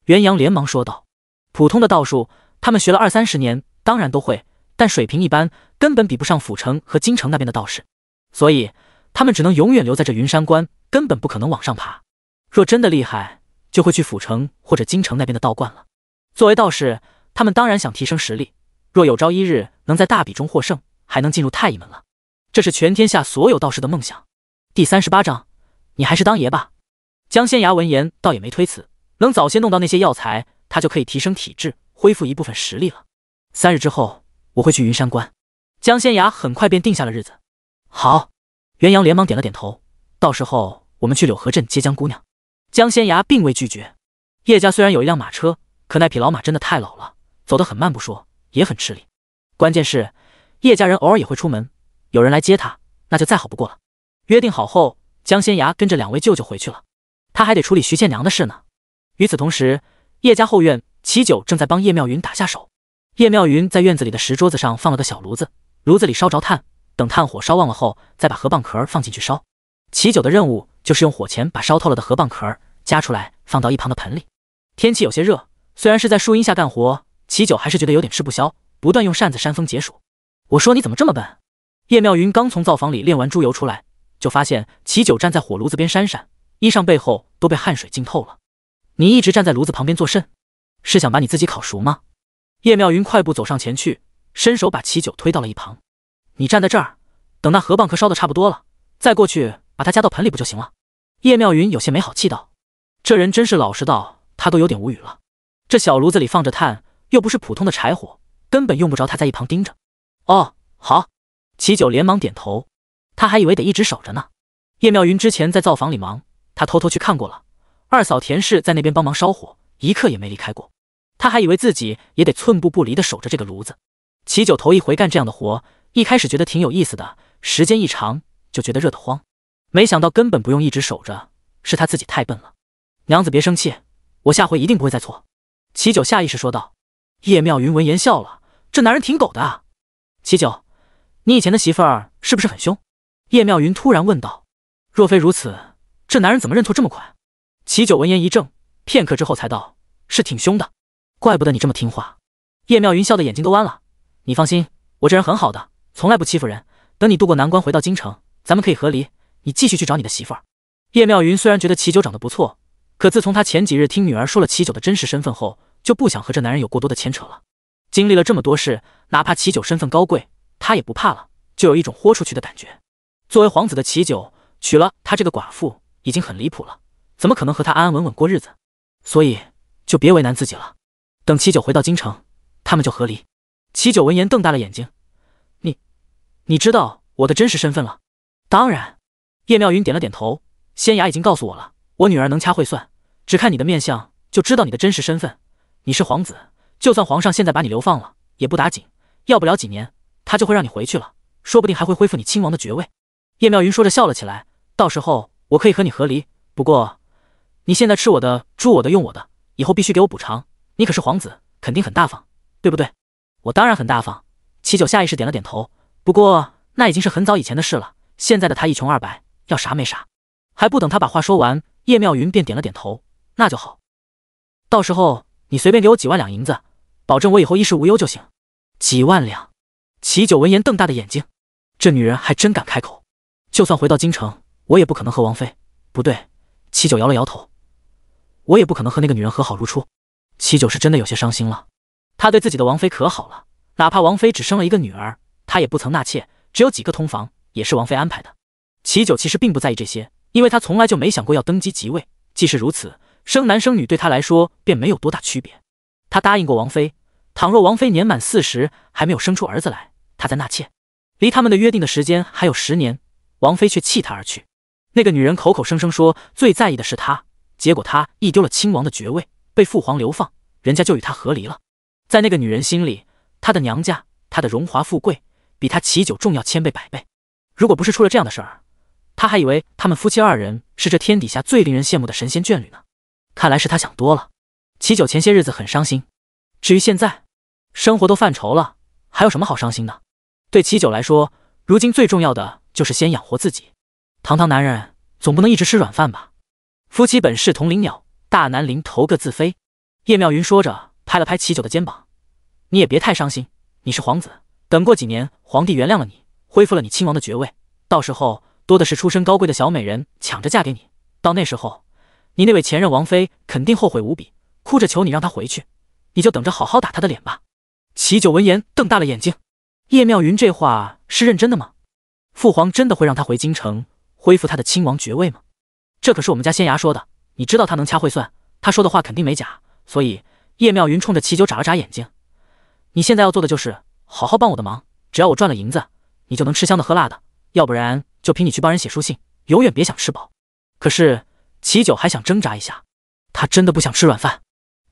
元阳连忙说道。普通的道术他们学了20-30年，当然都会，但水平一般，根本比不上府城和京城那边的道士，所以他们只能永远留在这云山关，根本不可能往上爬。若真的厉害，就会去府城或者京城那边的道观了。作为道士，他们当然想提升实力，若有朝一日能在大比中获胜，还能进入太乙门了。这是全天下所有道士的梦想。第38章，你还是当爷吧。江仙崖闻言倒也没推辞，能早些弄到那些药材，他就可以提升体质，恢复一部分实力了。3日之后，我会去云山关。江仙崖很快便定下了日子。好，元阳连忙点了点头。到时候我们去柳河镇接江姑娘。江仙崖并未拒绝。叶家虽然有一辆马车，可那匹老马真的太老了，走得很慢不说，也很吃力。关键是叶家人偶尔也会出门，有人来接他，那就再好不过了。约定好后，江仙崖跟着2位舅舅回去了。他还得处理徐倩娘的事呢。与此同时，叶家后院，齐九正在帮叶妙云打下手。叶妙云在院子里的石桌子上放了个小炉子，炉子里烧着炭，等炭火烧旺了后，再把河蚌壳放进去烧。齐九的任务就是用火钳把烧透了的河蚌壳夹出来，放到一旁的盆里。天气有些热，虽然是在树荫下干活，齐九还是觉得有点吃不消，不断用扇子扇风解暑。我说你怎么这么笨？叶妙云刚从灶房里炼完猪油出来，就发现齐九站在火炉子边扇扇，衣裳背后都被汗水浸透了。你一直站在炉子旁边做甚？是想把你自己烤熟吗？叶妙云快步走上前去，伸手把齐九推到了一旁。你站在这儿，等那河蚌壳烧得差不多了，再过去把它夹到盆里不就行了？叶妙云有些没好气道。这人真是老实到他都有点无语了。这小炉子里放着炭，又不是普通的柴火，根本用不着他在一旁盯着。哦，好。齐九连忙点头，他还以为得一直守着呢。叶妙云之前在灶房里忙，他偷偷去看过了。二嫂田氏在那边帮忙烧火，一刻也没离开过。他还以为自己也得寸步不离地守着这个炉子。齐九头一回干这样的活，一开始觉得挺有意思的，时间一长就觉得热得慌。没想到根本不用一直守着，是他自己太笨了。娘子别生气，我下回一定不会再错。齐九下意识说道。叶妙云闻言笑了，这男人挺狗的啊。齐九，你以前的媳妇儿是不是很凶？叶妙云突然问道。若非如此，这男人怎么认错这么快？齐九闻言一怔，片刻之后才道，是挺凶的，怪不得你这么听话。叶妙云笑得眼睛都弯了。你放心，我这人很好的，从来不欺负人。等你渡过难关回到京城，咱们可以和离，你继续去找你的媳妇儿。叶妙云虽然觉得齐九长得不错，可自从他前几日听女儿说了齐九的真实身份后，就不想和这男人有过多的牵扯了。经历了这么多事，哪怕齐九身份高贵，他也不怕了，就有一种豁出去的感觉。作为皇子的齐九娶了他这个寡妇已经很离谱了，怎么可能和他安安稳稳过日子？所以就别为难自己了。等齐九回到京城，他们就和离。齐九闻言瞪大了眼睛：“你知道我的真实身份了？”“当然。”叶妙云点了点头：“仙雅已经告诉我了，我女儿能掐会算，只看你的面相就知道你的真实身份。你是皇子，就算皇上现在把你流放了，也不打紧，要不了几年，他就会让你回去了，说不定还会恢复你亲王的爵位。”叶妙云说着笑了起来：“到时候我可以和你和离，不过你现在吃我的、住我的、用我的，以后必须给我补偿。你可是皇子，肯定很大方，对不对？”“我当然很大方。”齐九下意识点了点头。不过那已经是很早以前的事了，现在的他一穷二白，要啥没啥。还不等他把话说完，叶妙云便点了点头：“那就好，到时候你随便给我几万两银子，保证我以后衣食无忧就行。”“几万两？”齐九闻言瞪大的眼睛，这女人还真敢开口。就算回到京城，我也不可能和王妃……不对，齐九摇了摇头，我也不可能和那个女人和好如初。齐九是真的有些伤心了，他对自己的王妃可好了，哪怕王妃只生了一个女儿，他也不曾纳妾，只有几个通房，也是王妃安排的。齐九其实并不在意这些，因为他从来就没想过要登基即位，既是如此，生男生女对他来说便没有多大区别。他答应过王妃，倘若王妃年满40还没有生出儿子来，他再纳妾。离他们的约定的时间还有10年，王妃却弃他而去。那个女人口口声声说最在意的是他，结果他一丢了亲王的爵位，被父皇流放，人家就与他和离了。在那个女人心里，她的娘家，她的荣华富贵，比他齐九重要千倍百倍。如果不是出了这样的事儿，他还以为他们夫妻二人是这天底下最令人羡慕的神仙眷侣呢。看来是他想多了。齐九前些日子很伤心，至于现在，生活都犯愁了，还有什么好伤心的？对齐九来说，如今最重要的就是先养活自己。堂堂男人总不能一直吃软饭吧？夫妻本是同林鸟，大难临头各自飞。叶妙云说着，拍了拍齐九的肩膀：“你也别太伤心，你是皇子，等过几年，皇帝原谅了你，恢复了你亲王的爵位，到时候多的是出身高贵的小美人抢着嫁给你。到那时候，你那位前任王妃肯定后悔无比，哭着求你让她回去，你就等着好好打她的脸吧。”齐九闻言瞪大了眼睛，叶妙云这话是认真的吗？父皇真的会让他回京城，恢复他的亲王爵位吗？这可是我们家仙牙说的，你知道他能掐会算，他说的话肯定没假。所以叶妙云冲着齐九眨了眨眼睛：“你现在要做的就是好好帮我的忙，只要我赚了银子，你就能吃香的喝辣的，要不然就凭你去帮人写书信，永远别想吃饱。”可是齐九还想挣扎一下，他真的不想吃软饭。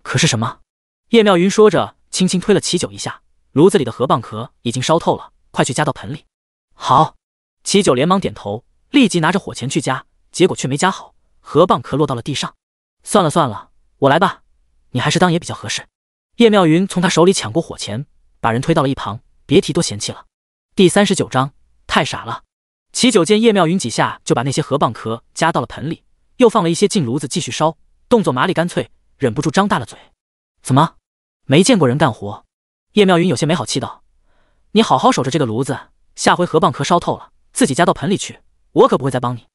可是什么？叶妙云说着，轻轻推了齐九一下：“炉子里的河蚌壳已经烧透了，快去加到盆里。”“好。”齐九连忙点头，立即拿着火钳去加，结果却没加好，河蚌壳落到了地上。“算了算了，我来吧，你还是当爷比较合适。”叶妙云从他手里抢过火钳，把人推到了一旁，别提多嫌弃了。第39章，太傻了。齐九见叶妙云几下就把那些河蚌壳加到了盆里，又放了一些进炉子继续烧，动作麻利干脆，忍不住张大了嘴：“怎么，没见过人干活？”叶妙云有些没好气道：“你好好守着这个炉子，下回河蚌壳烧透了，自己加到盆里去，我可不会再帮你。”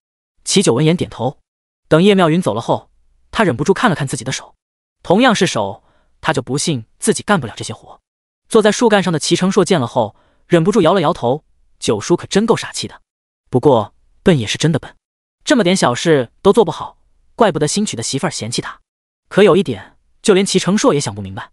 齐九闻言点头。等叶妙云走了后，他忍不住看了看自己的手，同样是手，他就不信自己干不了这些活。坐在树干上的齐成硕见了后，忍不住摇了摇头：“九叔可真够傻气的。不过笨也是真的笨，这么点小事都做不好，怪不得新娶的媳妇儿嫌弃他。可有一点，就连齐成硕也想不明白，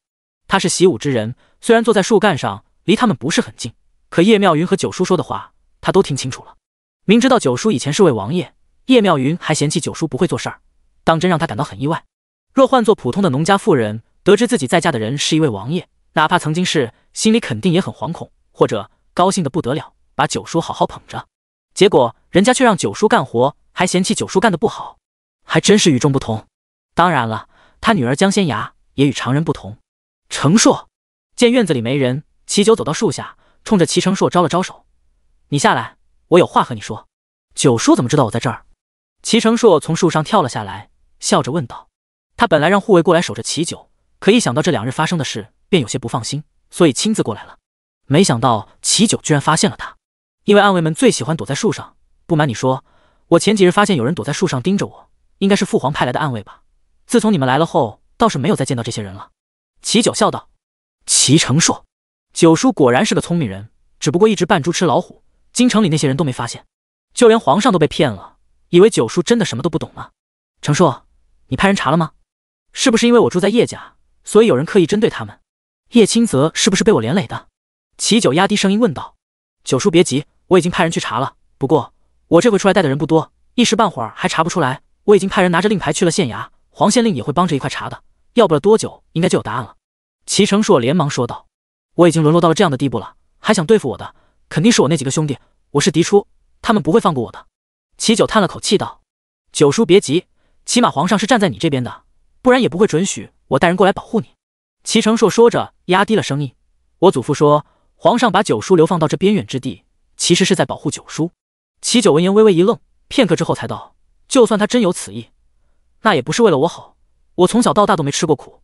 他是习武之人，虽然坐在树干上，离他们不是很近，可叶妙云和九叔说的话，他都听清楚了。明知道九叔以前是位王爷，叶妙云还嫌弃九叔不会做事儿，当真让他感到很意外。若换做普通的农家妇人，得知自己再嫁的人是一位王爷，哪怕曾经是，心里肯定也很惶恐，或者高兴得不得了，把九叔好好捧着。结果人家却让九叔干活，还嫌弃九叔干得不好，还真是与众不同。当然了，他女儿江仙芽也与常人不同。成硕见院子里没人，齐九走到树下，冲着齐成硕招了招手：“你下来，我有话和你说。”“九叔怎么知道我在这儿？”齐成硕从树上跳了下来，笑着问道。他本来让护卫过来守着齐九，可一想到这2日发生的事，便有些不放心，所以亲自过来了。没想到齐九居然发现了他，因为暗卫们最喜欢躲在树上。不瞒你说，我前几日发现有人躲在树上盯着我，应该是父皇派来的暗卫吧。自从你们来了后，倒是没有再见到这些人了。齐九笑道。齐成硕，九叔果然是个聪明人，只不过一直扮猪吃老虎，京城里那些人都没发现，就连皇上都被骗了，以为九叔真的什么都不懂呢。成硕，你派人查了吗？是不是因为我住在叶家，所以有人刻意针对他们？叶清泽是不是被我连累的？齐九压低声音问道。九叔别急，我已经派人去查了，不过我这回出来带的人不多，一时半会儿还查不出来。我已经派人拿着令牌去了县衙，黄县令也会帮着一块查的，要不了多久应该就有答案了。齐成硕连忙说道。我已经沦落到了这样的地步了，还想对付我的，肯定是我那几个兄弟，我是嫡出，他们不会放过我的。齐九叹了口气道。九叔别急，起码皇上是站在你这边的，不然也不会准许我带人过来保护你。齐成硕说着压低了声音。我祖父说，皇上把九叔流放到这边远之地，其实是在保护九叔。齐九闻言微微一愣，片刻之后才道，就算他真有此意，那也不是为了我好，我从小到大都没吃过苦，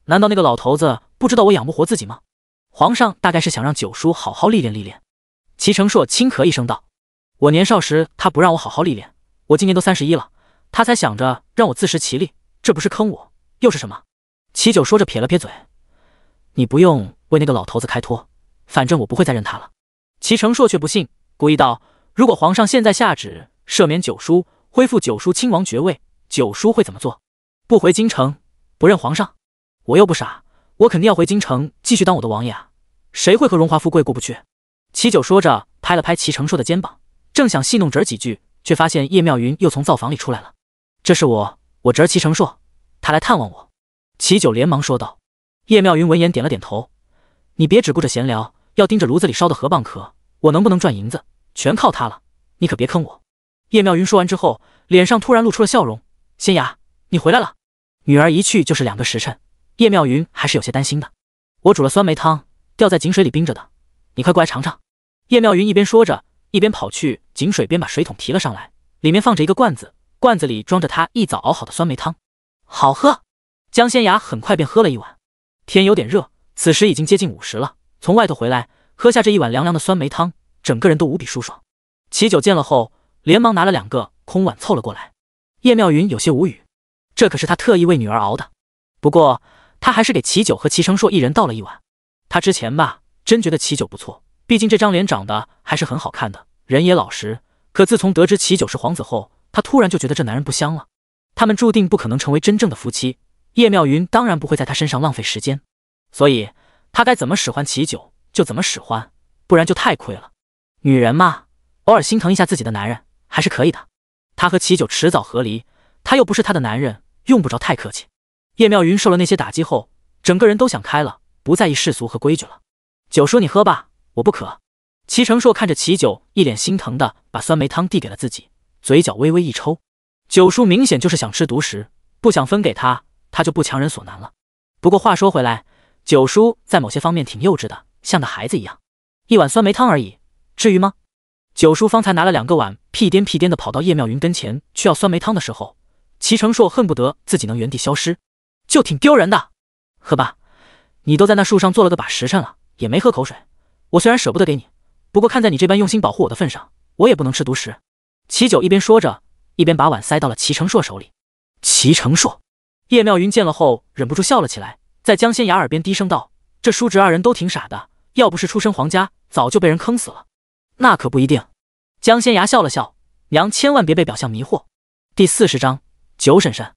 难道那个老头子不知道我养不活自己吗？皇上大概是想让九叔好好历练历练。齐成硕轻咳一声道，我年少时他不让我好好历练，我今年都31了，他才想着让我自食其力，这不是坑我又是什么？齐九说着撇了撇嘴，你不用为那个老头子开脱，反正我不会再认他了。齐成硕却不信，故意道，如果皇上现在下旨赦免九叔，恢复九叔亲王爵位，九叔会怎么做？不回京城，不认皇上？我又不傻，我肯定要回京城继续当我的王爷啊，谁会和荣华富贵过不去？齐九说着拍了拍齐成硕的肩膀，正想戏弄侄儿几句，却发现叶妙云又从灶房里出来了。这是我侄儿齐成硕，他来探望我。齐九连忙说道。叶妙云闻言点了点头，你别只顾着闲聊，要盯着炉子里烧的河蚌壳，我能不能赚银子全靠他了，你可别坑我。叶妙云说完之后，脸上突然露出了笑容。仙雅，你回来了。女儿一去就是2个时辰，叶妙云还是有些担心的。我煮了酸梅汤，吊在井水里冰着的，你快过来尝尝。叶妙云一边说着，一边跑去井水边把水桶提了上来，里面放着一个罐子，罐子里装着她一早熬好的酸梅汤。好喝。江仙雅很快便喝了一碗。天有点热，此时已经接近午时了，从外头回来，喝下这一碗凉凉的酸梅汤，整个人都无比舒爽。齐九见了后，连忙拿了2个空碗凑了过来。叶妙云有些无语，这可是他特意为女儿熬的。不过他还是给齐九和齐成硕一人倒了一碗。他之前吧，真觉得齐九不错，毕竟这张脸长得还是很好看的，人也老实。可自从得知齐九是皇子后，他突然就觉得这男人不香了。他们注定不可能成为真正的夫妻，叶妙云当然不会在他身上浪费时间，所以他该怎么使唤齐九就怎么使唤，不然就太亏了。女人嘛，偶尔心疼一下自己的男人还是可以的。他和齐九迟早和离，他又不是他的男人，用不着太客气。叶妙云受了那些打击后，整个人都想开了，不在意世俗和规矩了。九叔你喝吧，我不渴。齐成硕看着齐九一脸心疼的把酸梅汤递给了自己，嘴角微微一抽。九叔明显就是想吃独食，不想分给他，他就不强人所难了。不过话说回来，九叔在某些方面挺幼稚的，像个孩子一样。一碗酸梅汤而已，至于吗？九叔方才拿了2个碗，屁颠屁颠的跑到叶妙云跟前去要酸梅汤的时候，齐成硕恨不得自己能原地消失，就挺丢人的。喝吧，你都在那树上坐了个把时辰了，也没喝口水。我虽然舍不得给你，不过看在你这般用心保护我的份上，我也不能吃独食。齐九一边说着，一边把碗塞到了齐成硕手里。齐成硕，叶妙云见了后忍不住笑了起来，在江仙雅耳边低声道，这叔侄2人都挺傻的，要不是出身皇家，早就被人坑死了。那可不一定。江仙雅笑了笑，娘千万别被表象迷惑。第40章九婶婶。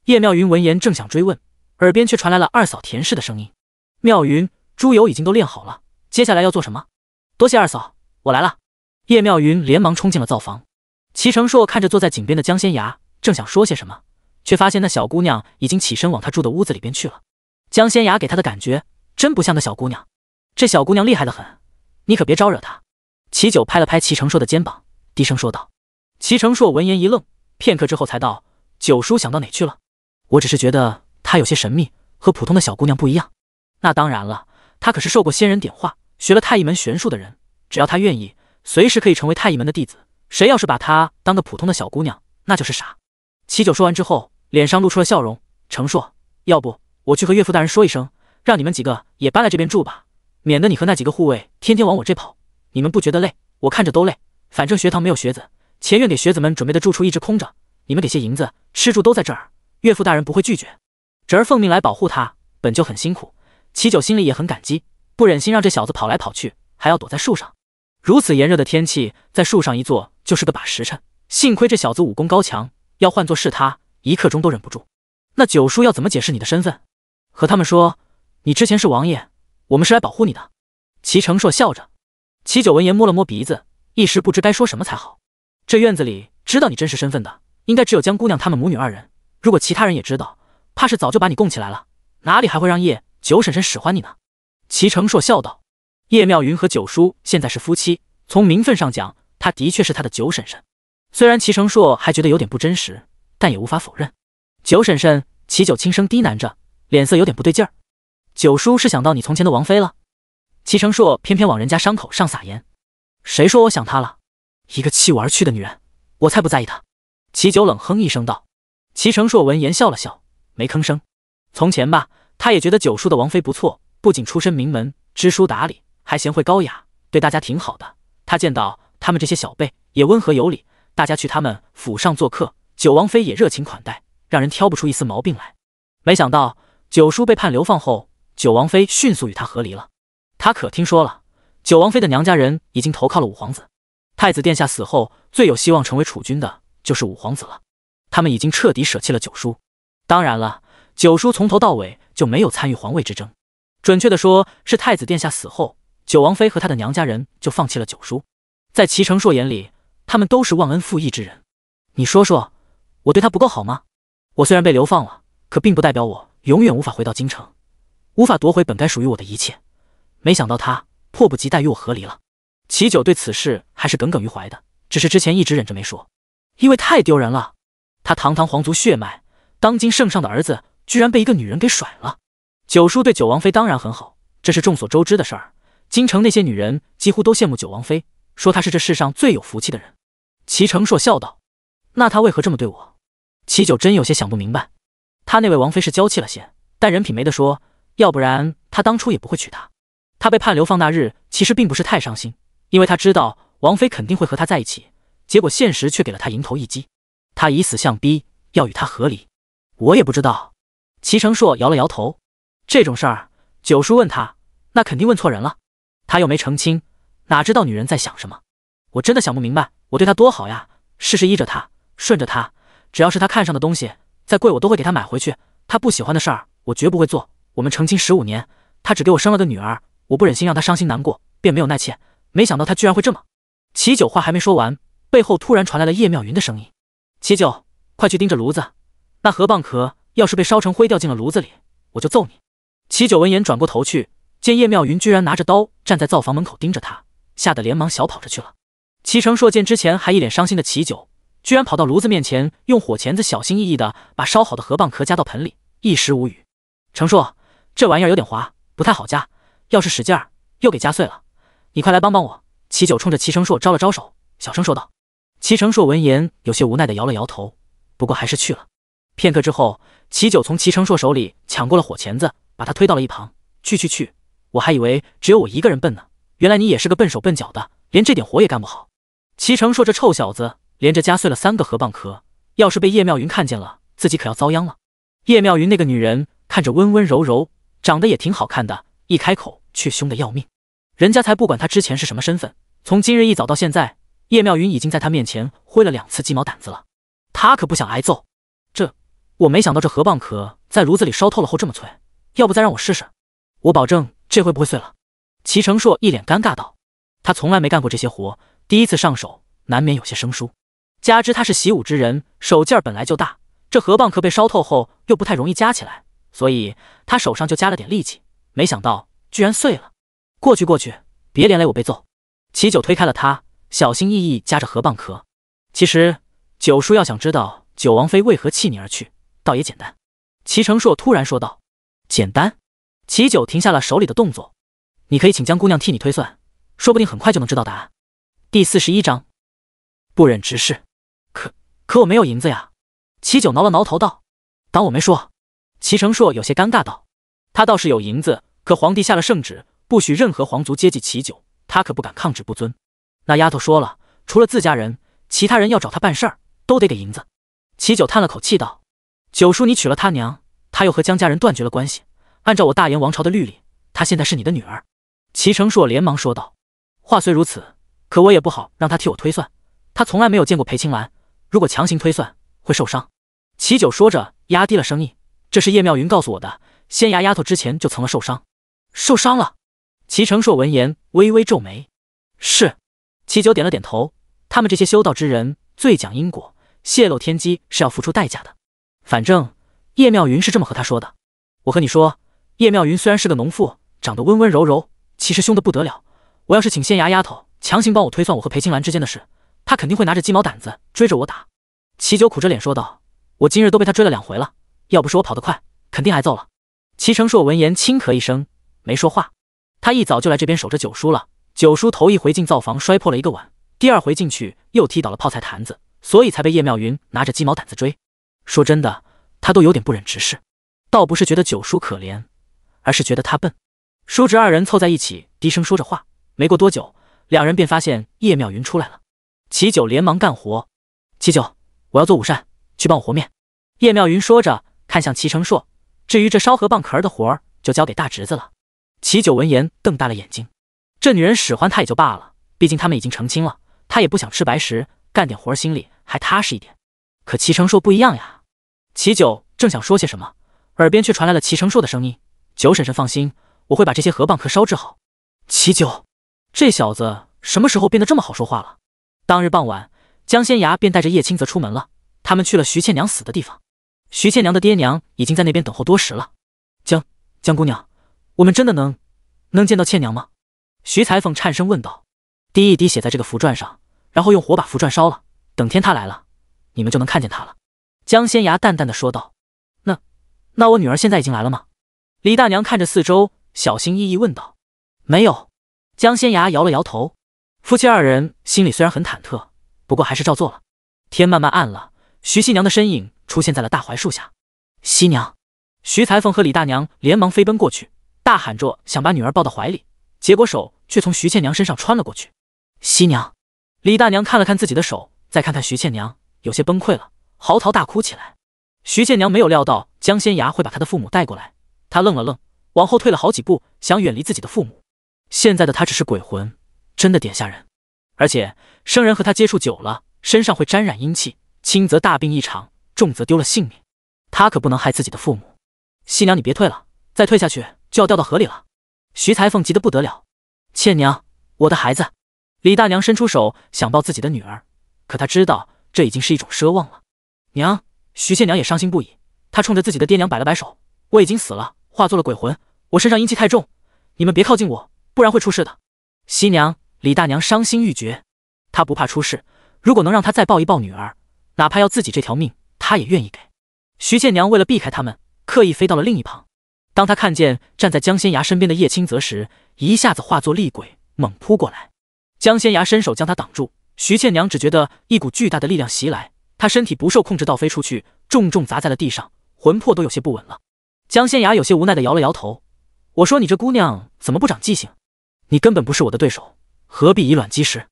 叶妙云闻言正想追问，耳边却传来了二嫂田氏的声音。妙云，猪油已经都炼好了，接下来要做什么？多谢二嫂，我来了。叶妙云连忙冲进了灶房。齐成硕看着坐在井边的江仙雅，正想说些什么，却发现那小姑娘已经起身往他住的屋子里边去了。江仙雅给他的感觉真不像个小姑娘，这小姑娘厉害得很，你可别招惹她。齐九拍了拍齐成硕的肩膀，低声说道。齐成硕闻言一愣，片刻之后才道，九叔想到哪去了？我只是觉得她有些神秘，和普通的小姑娘不一样。那当然了，她可是受过仙人点化，学了太医门玄术的人，只要她愿意，随时可以成为太医门的弟子。谁要是把她当个普通的小姑娘，那就是傻。齐九说完之后，脸上露出了笑容。成硕，要不我去和岳父大人说一声，让你们几个也搬来这边住吧，免得你和那几个护卫天天往我这跑，你们不觉得累，我看着都累。反正学堂没有学子，前院给学子们准备的住处一直空着，你们给些银子，吃住都在这儿，岳父大人不会拒绝。侄儿奉命来保护他，本就很辛苦，齐九心里也很感激，不忍心让这小子跑来跑去，还要躲在树上。如此炎热的天气，在树上一坐就是个把时辰，幸亏这小子武功高强，要换作是他，一刻钟都忍不住。那九叔要怎么解释你的身份？和他们说，你之前是王爷，我们是来保护你的。齐成硕笑着。齐九闻言摸了摸鼻子，一时不知该说什么才好。这院子里知道你真实身份的，应该只有江姑娘他们母女二人。如果其他人也知道，怕是早就把你供起来了，哪里还会让叶九婶婶使唤你呢？齐成硕笑道。叶妙云和九叔现在是夫妻，从名分上讲，她的确是他的九婶婶。虽然齐成硕还觉得有点不真实，但也无法否认。九婶婶，齐九轻声低喃着，脸色有点不对劲儿。九叔是想到你从前的王妃了？齐成硕偏偏往人家伤口上撒盐。谁说我想她了？一个弃我而去的女人，我才不在意她。齐九冷哼一声道。齐成硕闻言笑了笑，没吭声。从前吧，他也觉得九叔的王妃不错，不仅出身名门，知书达理，还贤惠高雅，对大家挺好的。他见到他们这些小辈也温和有礼，大家去他们府上做客，九王妃也热情款待，让人挑不出一丝毛病来。没想到九叔被判流放后，九王妃迅速与他和离了。他可听说了，九王妃的娘家人已经投靠了五皇子。太子殿下死后，最有希望成为储君的就是五皇子了。他们已经彻底舍弃了九叔。当然了，九叔从头到尾就没有参与皇位之争。准确的说，是太子殿下死后，九王妃和他的娘家人就放弃了九叔。在齐成硕眼里，他们都是忘恩负义之人。你说说，我对他不够好吗？我虽然被流放了，可并不代表我永远无法回到京城，无法夺回本该属于我的一切。没想到他迫不及待与我和离了。齐九对此事还是耿耿于怀的，只是之前一直忍着没说，因为太丢人了。他堂堂皇族血脉，当今圣上的儿子，居然被一个女人给甩了。九叔对九王妃当然很好，这是众所周知的事儿。京城那些女人几乎都羡慕九王妃，说她是这世上最有福气的人。齐成硕笑道：那他为何这么对我？齐九真有些想不明白。他那位王妃是娇气了些，但人品没得说，要不然他当初也不会娶她。他被判流放那日，其实并不是太伤心，因为他知道王妃肯定会和他在一起，结果现实却给了他迎头一击。他以死相逼，要与他和离。我也不知道。齐成硕摇了摇头。这种事儿，九叔问他，那肯定问错人了。他又没成亲，哪知道女人在想什么？我真的想不明白，我对他多好呀，事事依着他，顺着他，只要是他看上的东西，再贵我都会给他买回去。他不喜欢的事儿，我绝不会做。我们成亲15年，他只给我生了个女儿，我不忍心让他伤心难过，便没有纳妾。没想到他居然会这么……齐九话还没说完，背后突然传来了叶妙云的声音：齐九，快去盯着炉子，那河蚌壳要是被烧成灰掉进了炉子里，我就揍你。齐九闻言转过头去，见叶妙云居然拿着刀站在灶房门口盯着他，吓得连忙小跑着去了。齐成硕见之前还一脸伤心的齐九，居然跑到炉子面前，用火钳子小心翼翼地把烧好的河蚌壳夹到盆里，一时无语。成硕，这玩意儿有点滑，不太好夹，要是使劲儿，又给夹碎了。你快来帮帮我。齐九冲着齐成硕招了招手，小声说道。齐成硕闻言有些无奈地摇了摇头，不过还是去了。片刻之后，齐九从齐成硕手里抢过了火钳子，把他推到了一旁。去，我还以为只有我一个人笨呢，原来你也是个笨手笨脚的，连这点活也干不好。齐成硕这臭小子连着夹碎了3个河蚌壳，要是被叶妙云看见了，自己可要遭殃了。叶妙云那个女人看着温温柔柔，长得也挺好看的，一开口却凶得要命。人家才不管她之前是什么身份，从今日一早到现在，叶妙云已经在她面前挥了2次鸡毛掸子了。她可不想挨揍。我没想到这河蚌壳在炉子里烧透了后这么脆，要不再让我试试？我保证这回不会碎了。齐成硕一脸尴尬道。他从来没干过这些活，第一次上手，难免有些生疏。加之他是习武之人，手劲儿本来就大，这河蚌壳被烧透后又不太容易夹起来，所以他手上就加了点力气，没想到居然碎了。过去，别连累我被揍。齐九推开了他，小心翼翼夹着河蚌壳。其实九叔要想知道九王妃为何弃你而去，倒也简单。齐成硕突然说道。简单？齐九停下了手里的动作。你可以请江姑娘替你推算，说不定很快就能知道答案。第41章，不忍直视。可我没有银子呀。齐九挠了挠头道。当我没说。齐成硕有些尴尬道。他倒是有银子，可皇帝下了圣旨，不许任何皇族接济齐九，他可不敢抗旨不遵。那丫头说了，除了自家人，其他人要找他办事儿，都得给银子。齐九叹了口气道。九叔你娶了他娘，他又和江家人断绝了关系，按照我大炎王朝的律例，她现在是你的女儿。齐成硕连忙说道。话虽如此，可我也不好让他替我推算，他从来没有见过裴青兰，如果强行推算会受伤。齐九说着压低了声音，这是叶妙云告诉我的，仙崖丫头之前就曾了受伤。受伤了？齐成硕闻言微微皱眉。是。齐九点了点头，他们这些修道之人最讲因果，泄露天机是要付出代价的。反正叶妙云是这么和他说的。我和你说，叶妙云虽然是个农妇，长得温温柔柔，其实凶得不得了。我要是请仙牙丫头强行帮我推算我和裴青兰之间的事，她肯定会拿着鸡毛掸子追着我打。齐九苦着脸说道，我今日都被他追了2回了，要不是我跑得快，肯定挨揍了。齐成硕闻言轻咳一声，没说话。他一早就来这边守着九叔了，九叔头一回进灶房摔破了一个碗，第2回进去又踢倒了泡菜坛子，所以才被叶妙云拿着鸡毛掸子追。说真的，他都有点不忍直视，倒不是觉得九叔可怜，而是觉得他笨。叔侄2人凑在一起低声说着话，没过多久，2人便发现叶妙云出来了。齐九连忙干活。齐九，我要做午膳，去帮我和面。叶妙云说着看向齐成硕，至于这烧河蚌壳的活儿就交给大侄子了。齐九闻言瞪大了眼睛，这女人使唤他也就罢了，毕竟他们已经成亲了，他也不想吃白食，干点活心里还踏实一点。可齐成硕不一样呀。齐九正想说些什么，耳边却传来了齐成硕的声音，九婶婶放心，我会把这些河蚌壳烧制好。齐九，这小子什么时候变得这么好说话了？当日傍晚，江仙牙便带着叶清泽出门了，他们去了徐倩娘死的地方。徐倩娘的爹娘已经在那边等候多时了。江姑娘，我们真的能见到倩娘吗？徐裁缝颤声问道。滴一滴写在这个符篆上，然后用火把符篆烧了，等天她来了，你们就能看见她了。江仙牙淡淡的说道。那我女儿现在已经来了吗？李大娘看着四周，小心翼翼问道。没有。江仙牙摇了摇头。夫妻2人心里虽然很忐忑，不过还是照做了。天慢慢暗了，徐新娘的身影出现在了大槐树下。西娘！徐裁缝和李大娘连忙飞奔过去，大喊着想把女儿抱到怀里，结果手却从徐倩娘身上穿了过去。西娘！李大娘看了看自己的手，再看看徐倩娘，有些崩溃了，嚎啕大哭起来。徐倩娘没有料到江仙牙会把她的父母带过来，她愣了愣，往后退了好几步，想远离自己的父母。现在的她只是鬼魂，真的点吓人。而且生人和她接触久了，身上会沾染阴气，轻则大病一场，重则丢了性命。她可不能害自己的父母。西娘，你别退了，再退下去就要掉到河里了。徐裁缝急得不得了。倩娘，我的孩子！李大娘伸出手想抱自己的女儿，可她知道这已经是一种奢望了。娘！徐倩娘也伤心不已，她冲着自己的爹娘摆了摆手，我已经死了，化作了鬼魂，我身上阴气太重，你们别靠近我，不然会出事的。西娘！李大娘伤心欲绝，她不怕出事，如果能让她再抱一抱女儿，哪怕要自己这条命，她也愿意给。徐倩娘为了避开他们，刻意飞到了另一旁。当她看见站在江仙牙身边的叶清泽时，一下子化作厉鬼猛扑过来。江仙牙伸手将她挡住，徐倩娘只觉得一股巨大的力量袭来，她身体不受控制倒飞出去，重重砸在了地上，魂魄都有些不稳了。江仙牙有些无奈地摇了摇头，我说你这姑娘怎么不长记性？你根本不是我的对手，何必以卵击石？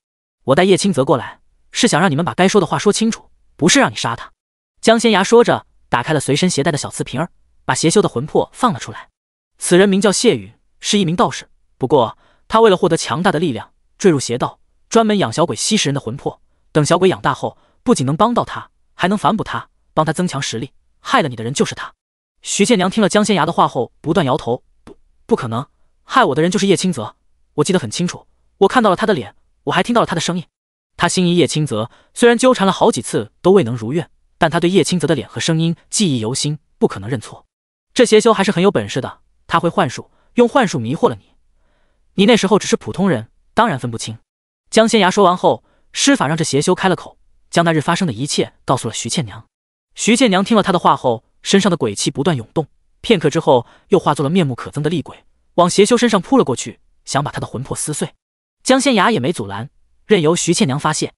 我带叶清泽过来，是想让你们把该说的话说清楚，不是让你杀他。江仙牙说着，打开了随身携带的小瓷瓶儿，把邪修的魂魄放了出来。此人名叫谢允，是一名道士，不过他为了获得强大的力量，坠入邪道，专门养小鬼吸食人的魂魄，等小鬼养大后，不仅能帮到他，还能反哺他，帮他增强实力。害了你的人就是他。徐倩娘听了江仙牙的话后不断摇头，不可能，害我的人就是叶清泽，我记得很清楚，我看到了他的脸，我还听到了他的声音。他心仪叶清泽，虽然纠缠了好几次都未能如愿，但他对叶清泽的脸和声音记忆犹新，不可能认错。这邪修还是很有本事的，他会幻术，用幻术迷惑了你。你那时候只是普通人，当然分不清。江仙牙说完后，施法让这邪修开了口，将那日发生的一切告诉了徐倩娘。徐倩娘听了他的话后，身上的鬼气不断涌动，片刻之后又化作了面目可憎的厉鬼，往邪修身上扑了过去，想把他的魂魄撕碎。江仙牙也没阻拦，任由徐倩娘发泄。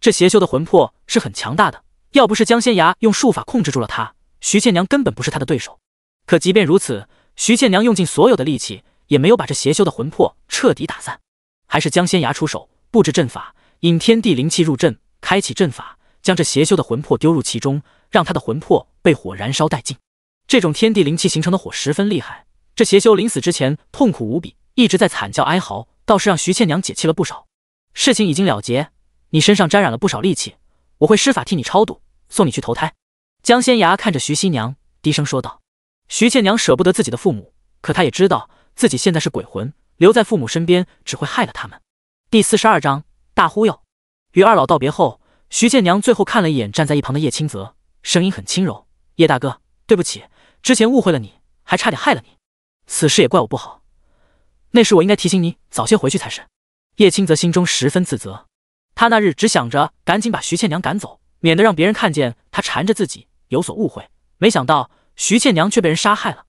这邪修的魂魄是很强大的，要不是江仙牙用术法控制住了他，徐倩娘根本不是他的对手。可即便如此，徐倩娘用尽所有的力气，也没有把这邪修的魂魄彻底打散。还是江仙牙出手布置阵法，引天地灵气入阵，开启阵法，将这邪修的魂魄丢入其中，让他的魂魄被火燃烧殆尽。这种天地灵气形成的火十分厉害，这邪修临死之前痛苦无比，一直在惨叫哀嚎，倒是让徐倩娘解气了不少。事情已经了结，你身上沾染了不少戾气，我会施法替你超度，送你去投胎。江仙牙看着徐新娘低声说道。徐倩娘舍不得自己的父母，可她也知道自己现在是鬼魂，留在父母身边只会害了他们。第42章大忽悠。与二老道别后，徐倩娘最后看了一眼站在一旁的叶清泽，声音很轻柔：“叶大哥，对不起，之前误会了你，还差点害了你。此事也怪我不好，那时我应该提醒你早些回去才是。”叶清泽心中十分自责，他那日只想着赶紧把徐倩娘赶走，免得让别人看见他缠着自己有所误会，没想到徐倩娘却被人杀害了。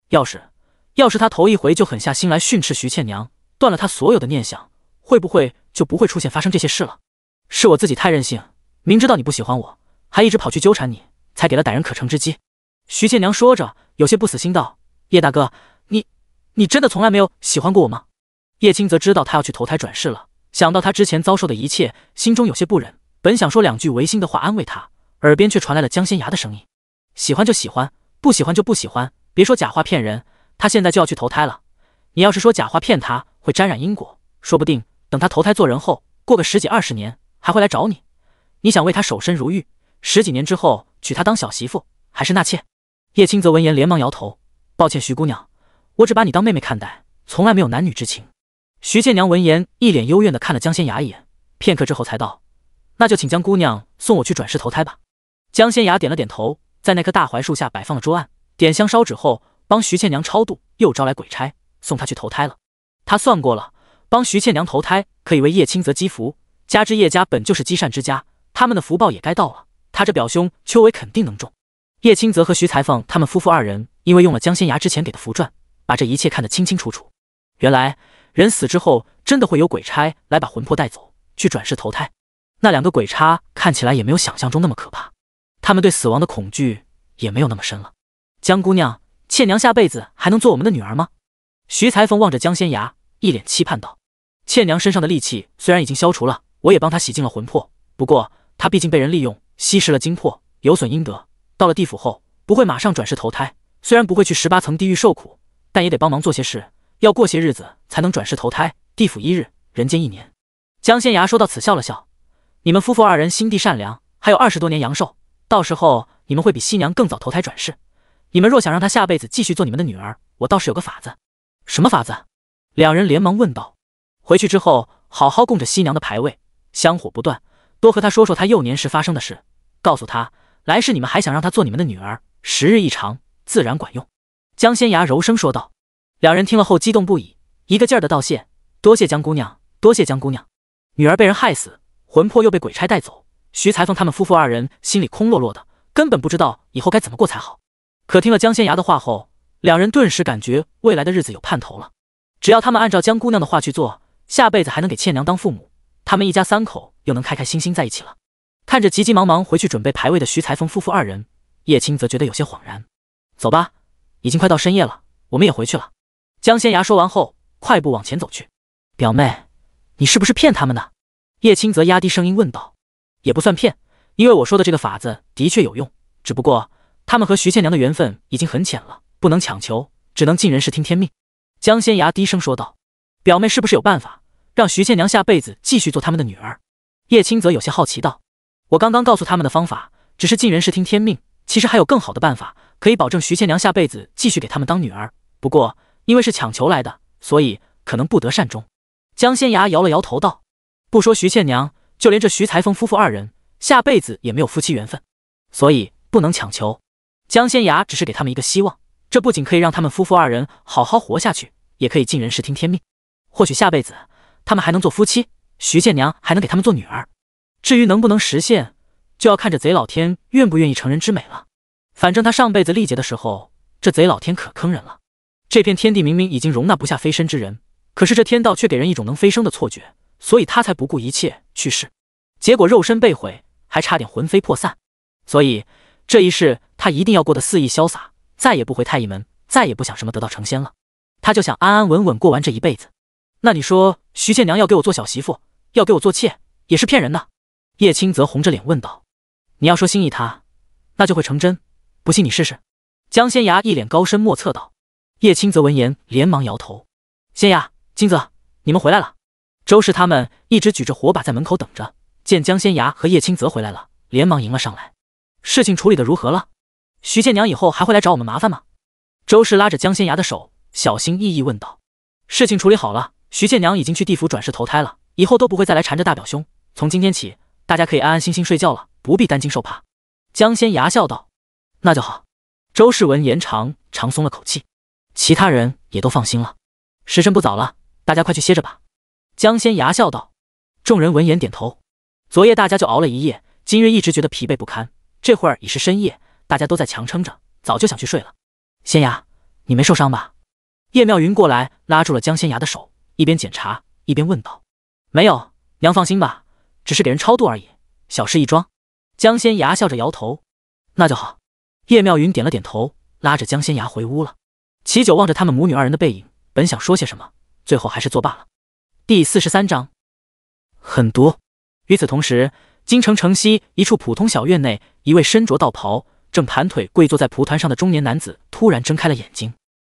要是他头一回就狠下心来训斥徐倩娘，断了他所有的念想，会不会就不会出现发生这些事了？是我自己太任性，明知道你不喜欢我，还一直跑去纠缠你，才给了歹人可乘之机。徐倩娘说着，有些不死心道：“叶大哥，你真的从来没有喜欢过我吗？”叶清泽知道他要去投胎转世了，想到他之前遭受的一切，心中有些不忍，本想说两句违心的话安慰他，耳边却传来了江仙崖的声音：“喜欢就喜欢，不喜欢就不喜欢，别说假话骗人，他现在就要去投胎了。你要是说假话骗他，会沾染因果，说不定等他投胎做人后，过个10几20年，还会来找你。你想为他守身如玉，10几年之后娶她当小媳妇，还是纳妾？”叶清泽闻言连忙摇头：“抱歉徐姑娘，我只把你当妹妹看待，从来没有男女之情。”徐倩娘闻言一脸幽怨地看了江仙崖一眼，片刻之后才道：“那就请江姑娘送我去转世投胎吧。”江仙崖点了点头，在那棵大槐树下摆放了桌案，点香烧纸后，帮徐倩娘超度，又招来鬼差送她去投胎了。他算过了，帮徐倩娘投胎可以为叶清泽积福，加之叶家本就是积善之家，他们的福报也该到了，他这表兄邱伟肯定能中。叶清泽和徐裁缝他们夫妇二人因为用了江仙崖之前给的符篆，把这一切看得清清楚楚。原来人死之后真的会有鬼差来把魂魄带走，去转世投胎。那2个鬼差看起来也没有想象中那么可怕，他们对死亡的恐惧也没有那么深了。江姑娘，倩娘下辈子还能做我们的女儿吗？徐裁缝望着江仙崖，一脸期盼道。倩娘身上的戾气虽然已经消除了，我也帮她洗净了魂魄，不过她毕竟被人利用，吸食了精魄，有损阴德，到了地府后不会马上转世投胎，虽然不会去18层地狱受苦，但也得帮忙做些事，要过些日子才能转世投胎，地府1日，人间1年。江仙崖说到此笑了笑：“你们夫妇二人心地善良，还有20多年阳寿，到时候你们会比西娘更早投胎转世。你们若想让她下辈子继续做你们的女儿，我倒是有个法子。”“什么法子？”两人连忙问道。“回去之后好好供着西娘的牌位，香火不断，多和她说说她幼年时发生的事，告诉她来世你们还想让她做你们的女儿，时日一长，自然管用。”江仙崖柔声说道。两人听了后激动不已，一个劲儿的道谢：“多谢江姑娘，多谢江姑娘。”女儿被人害死，魂魄又被鬼差带走，徐裁缝他们夫妇二人心里空落落的，根本不知道以后该怎么过才好。可听了江仙崖的话后，两人顿时感觉未来的日子有盼头了。只要他们按照江姑娘的话去做，下辈子还能给倩娘当父母，他们一家3口又能开开心心在一起了。看着急急忙忙回去准备牌位的徐裁缝夫妇二人，叶青则觉得有些恍然。“走吧，已经快到深夜了，我们也回去了。”江仙崖说完后快步往前走去。“表妹，你是不是骗他们的？”叶青则压低声音问道。“也不算骗，因为我说的这个法子的确有用，只不过他们和徐倩娘的缘分已经很浅了，不能强求，只能尽人事听天命。”江仙崖低声说道。“表妹是不是有办法让徐倩娘下辈子继续做他们的女儿？”叶青则有些好奇道。“我刚刚告诉他们的方法只是尽人事听天命，其实还有更好的办法，可以保证徐倩娘下辈子继续给他们当女儿，不过因为是强求来的，所以可能不得善终。”江仙崖摇了摇头道。“不说徐倩娘，就连这徐裁缝夫妇二人下辈子也没有夫妻缘分，所以不能强求。江仙崖只是给他们一个希望，这不仅可以让他们夫妇二人好好活下去，也可以尽人事听天命。或许下辈子他们还能做夫妻，徐倩娘还能给他们做女儿。至于能不能实现，就要看着贼老天愿不愿意成人之美了。反正他上辈子历劫的时候，这贼老天可坑人了。这片天地明明已经容纳不下飞身之人，可是这天道却给人一种能飞升的错觉，所以他才不顾一切去世，结果肉身被毁，还差点魂飞魄散。所以这一世他一定要过得肆意潇洒，再也不回太医门，再也不想什么得道成仙了，他就想安安稳稳过完这一辈子。那你说徐倩娘要给我做小媳妇，要给我做妾，也是骗人的？叶青则红着脸问道。“你要说心意他，那就会成真，不信你试试。”江仙崖一脸高深莫测道。叶青则闻言连忙摇头。“仙崖、金泽，你们回来了。”周氏他们一直举着火把在门口等着，见江仙崖和叶青泽回来了，连忙迎了上来。“事情处理得如何了？徐倩娘以后还会来找我们麻烦吗？”周氏拉着江仙崖的手，小心翼翼问道。“事情处理好了，徐倩娘已经去地府转世投胎了，以后都不会再来缠着大表兄。从今天起，大家可以安安心心睡觉了，不必担惊受怕。江仙牙笑道：“那就好。”周氏闻言长松了口气，其他人也都放心了。时辰不早了，大家快去歇着吧。江仙牙笑道。众人闻言点头。昨夜大家就熬了一夜，今日一直觉得疲惫不堪，这会儿已是深夜，大家都在强撑着，早就想去睡了。仙牙，你没受伤吧？叶妙云过来拉住了江仙牙的手，一边检查一边问道。没有，娘放心吧，只是给人超度而已，小事一桩。江仙牙笑着摇头。那就好。叶妙云点了点头，拉着江仙牙回屋了。齐九望着他们母女二人的背影，本想说些什么，最后还是作罢了。第43章，很多。与此同时，京城城西一处普通小院内，一位身着道袍正盘腿跪坐在蒲团上的中年男子突然睁开了眼睛。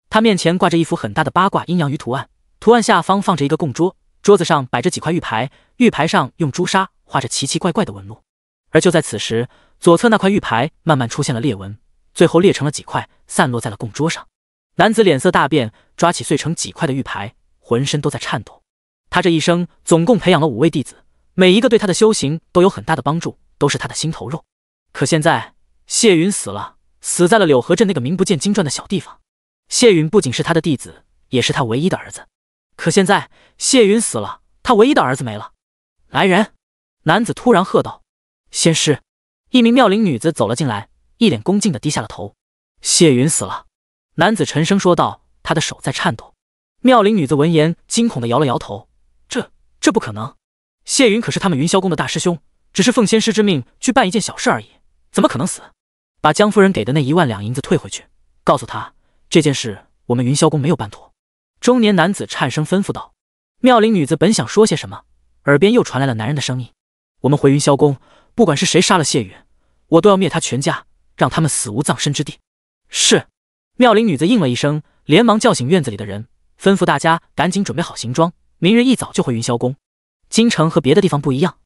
他面前挂着一幅很大的八卦阴阳鱼图案，图案下方放着一个供桌，桌子上摆着几块玉牌，玉牌上用朱砂画着奇奇怪怪的纹路。而就在此时，左侧那块玉牌慢慢出现了裂纹，最后裂成了几块，散落在了供桌上。男子脸色大变，抓起碎成几块的玉牌，浑身都在颤抖。他这一生总共培养了5位弟子，每一个对他的修行都有很大的帮助，都是他的心头肉。可现在谢云死了，死在了柳河镇那个名不见经传的小地方。谢允不仅是他的弟子，也是他唯一的儿子。可现在谢云死了，他唯一的儿子没了。来人！男子突然喝道。仙师！一名妙龄女子走了进来，一脸恭敬地低下了头。谢云死了。男子沉声说道，他的手在颤抖。妙龄女子闻言惊恐地摇了摇头，这不可能。谢云可是他们云霄宫的大师兄，只是奉仙师之命去办一件小事而已，怎么可能死？把江夫人给的那1万两银子退回去，告诉他这件事我们云霄宫没有办妥。中年男子颤声吩咐道。妙龄女子本想说些什么，耳边又传来了男人的声音：我们回云霄宫，不管是谁杀了谢允，我都要灭他全家，让他们死无葬身之地。是。妙龄女子应了一声，连忙叫醒院子里的人，吩咐大家赶紧准备好行装，明日一早就回云霄宫。京城和别的地方不一样，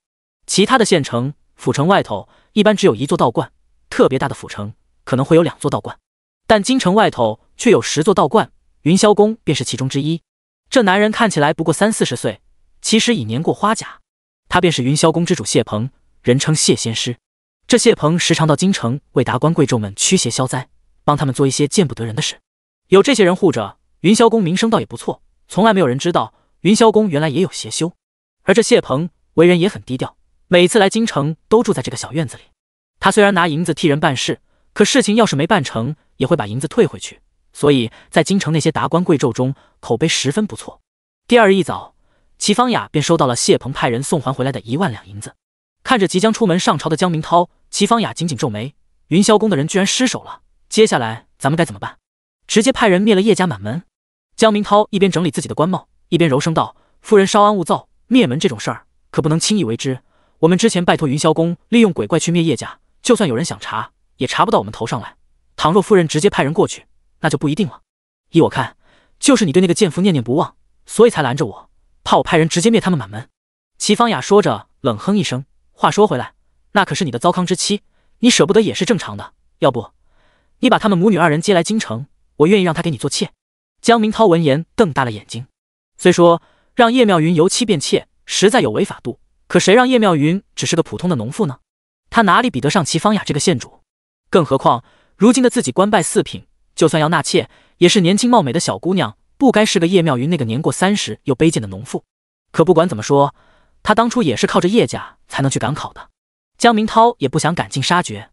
其他的县城、府城外头一般只有1座道观，特别大的府城可能会有2座道观，但京城外头却有10座道观，云霄宫便是其中之一。这男人看起来不过30-40岁，其实已年过花甲。他便是云霄宫之主谢鹏，人称谢仙师。这谢鹏时常到京城为达官贵胄们驱邪消灾，帮他们做一些见不得人的事。有这些人护着，云霄宫名声倒也不错，从来没有人知道云霄宫原来也有邪修。而这谢鹏为人也很低调，每次来京城都住在这个小院子里。他虽然拿银子替人办事，可事情要是没办成，也会把银子退回去，所以在京城那些达官贵胄中口碑十分不错。第二日一早，齐芳雅便收到了谢鹏派人送还回来的1万两银子。看着即将出门上朝的江明涛，齐芳雅紧紧皱眉，云霄宫的人居然失手了，接下来咱们该怎么办？直接派人灭了叶家满门？江明涛一边整理自己的官帽，一边柔声道：夫人稍安勿躁，灭门这种事儿可不能轻易为之。我们之前拜托云霄宫利用鬼怪去灭叶家，就算有人想查，也查不到我们头上来。倘若夫人直接派人过去，那就不一定了。依我看，就是你对那个贱妇念念不忘，所以才拦着我，怕我派人直接灭他们满门。齐芳雅说着冷哼一声，话说回来，那可是你的糟糠之妻，你舍不得也是正常的。要不你把他们母女2人接来京城，我愿意让她给你做妾。江明涛闻言瞪大了眼睛。虽说让叶妙云由妻变妾实在有违法度，可谁让叶妙云只是个普通的农妇呢？她哪里比得上齐芳雅这个县主？更何况如今的自己官拜4品，就算要纳妾，也是年轻貌美的小姑娘，不该是个叶妙云那个年过30又卑贱的农妇。可不管怎么说，她当初也是靠着叶家才能去赶考的。江明涛也不想赶尽杀绝，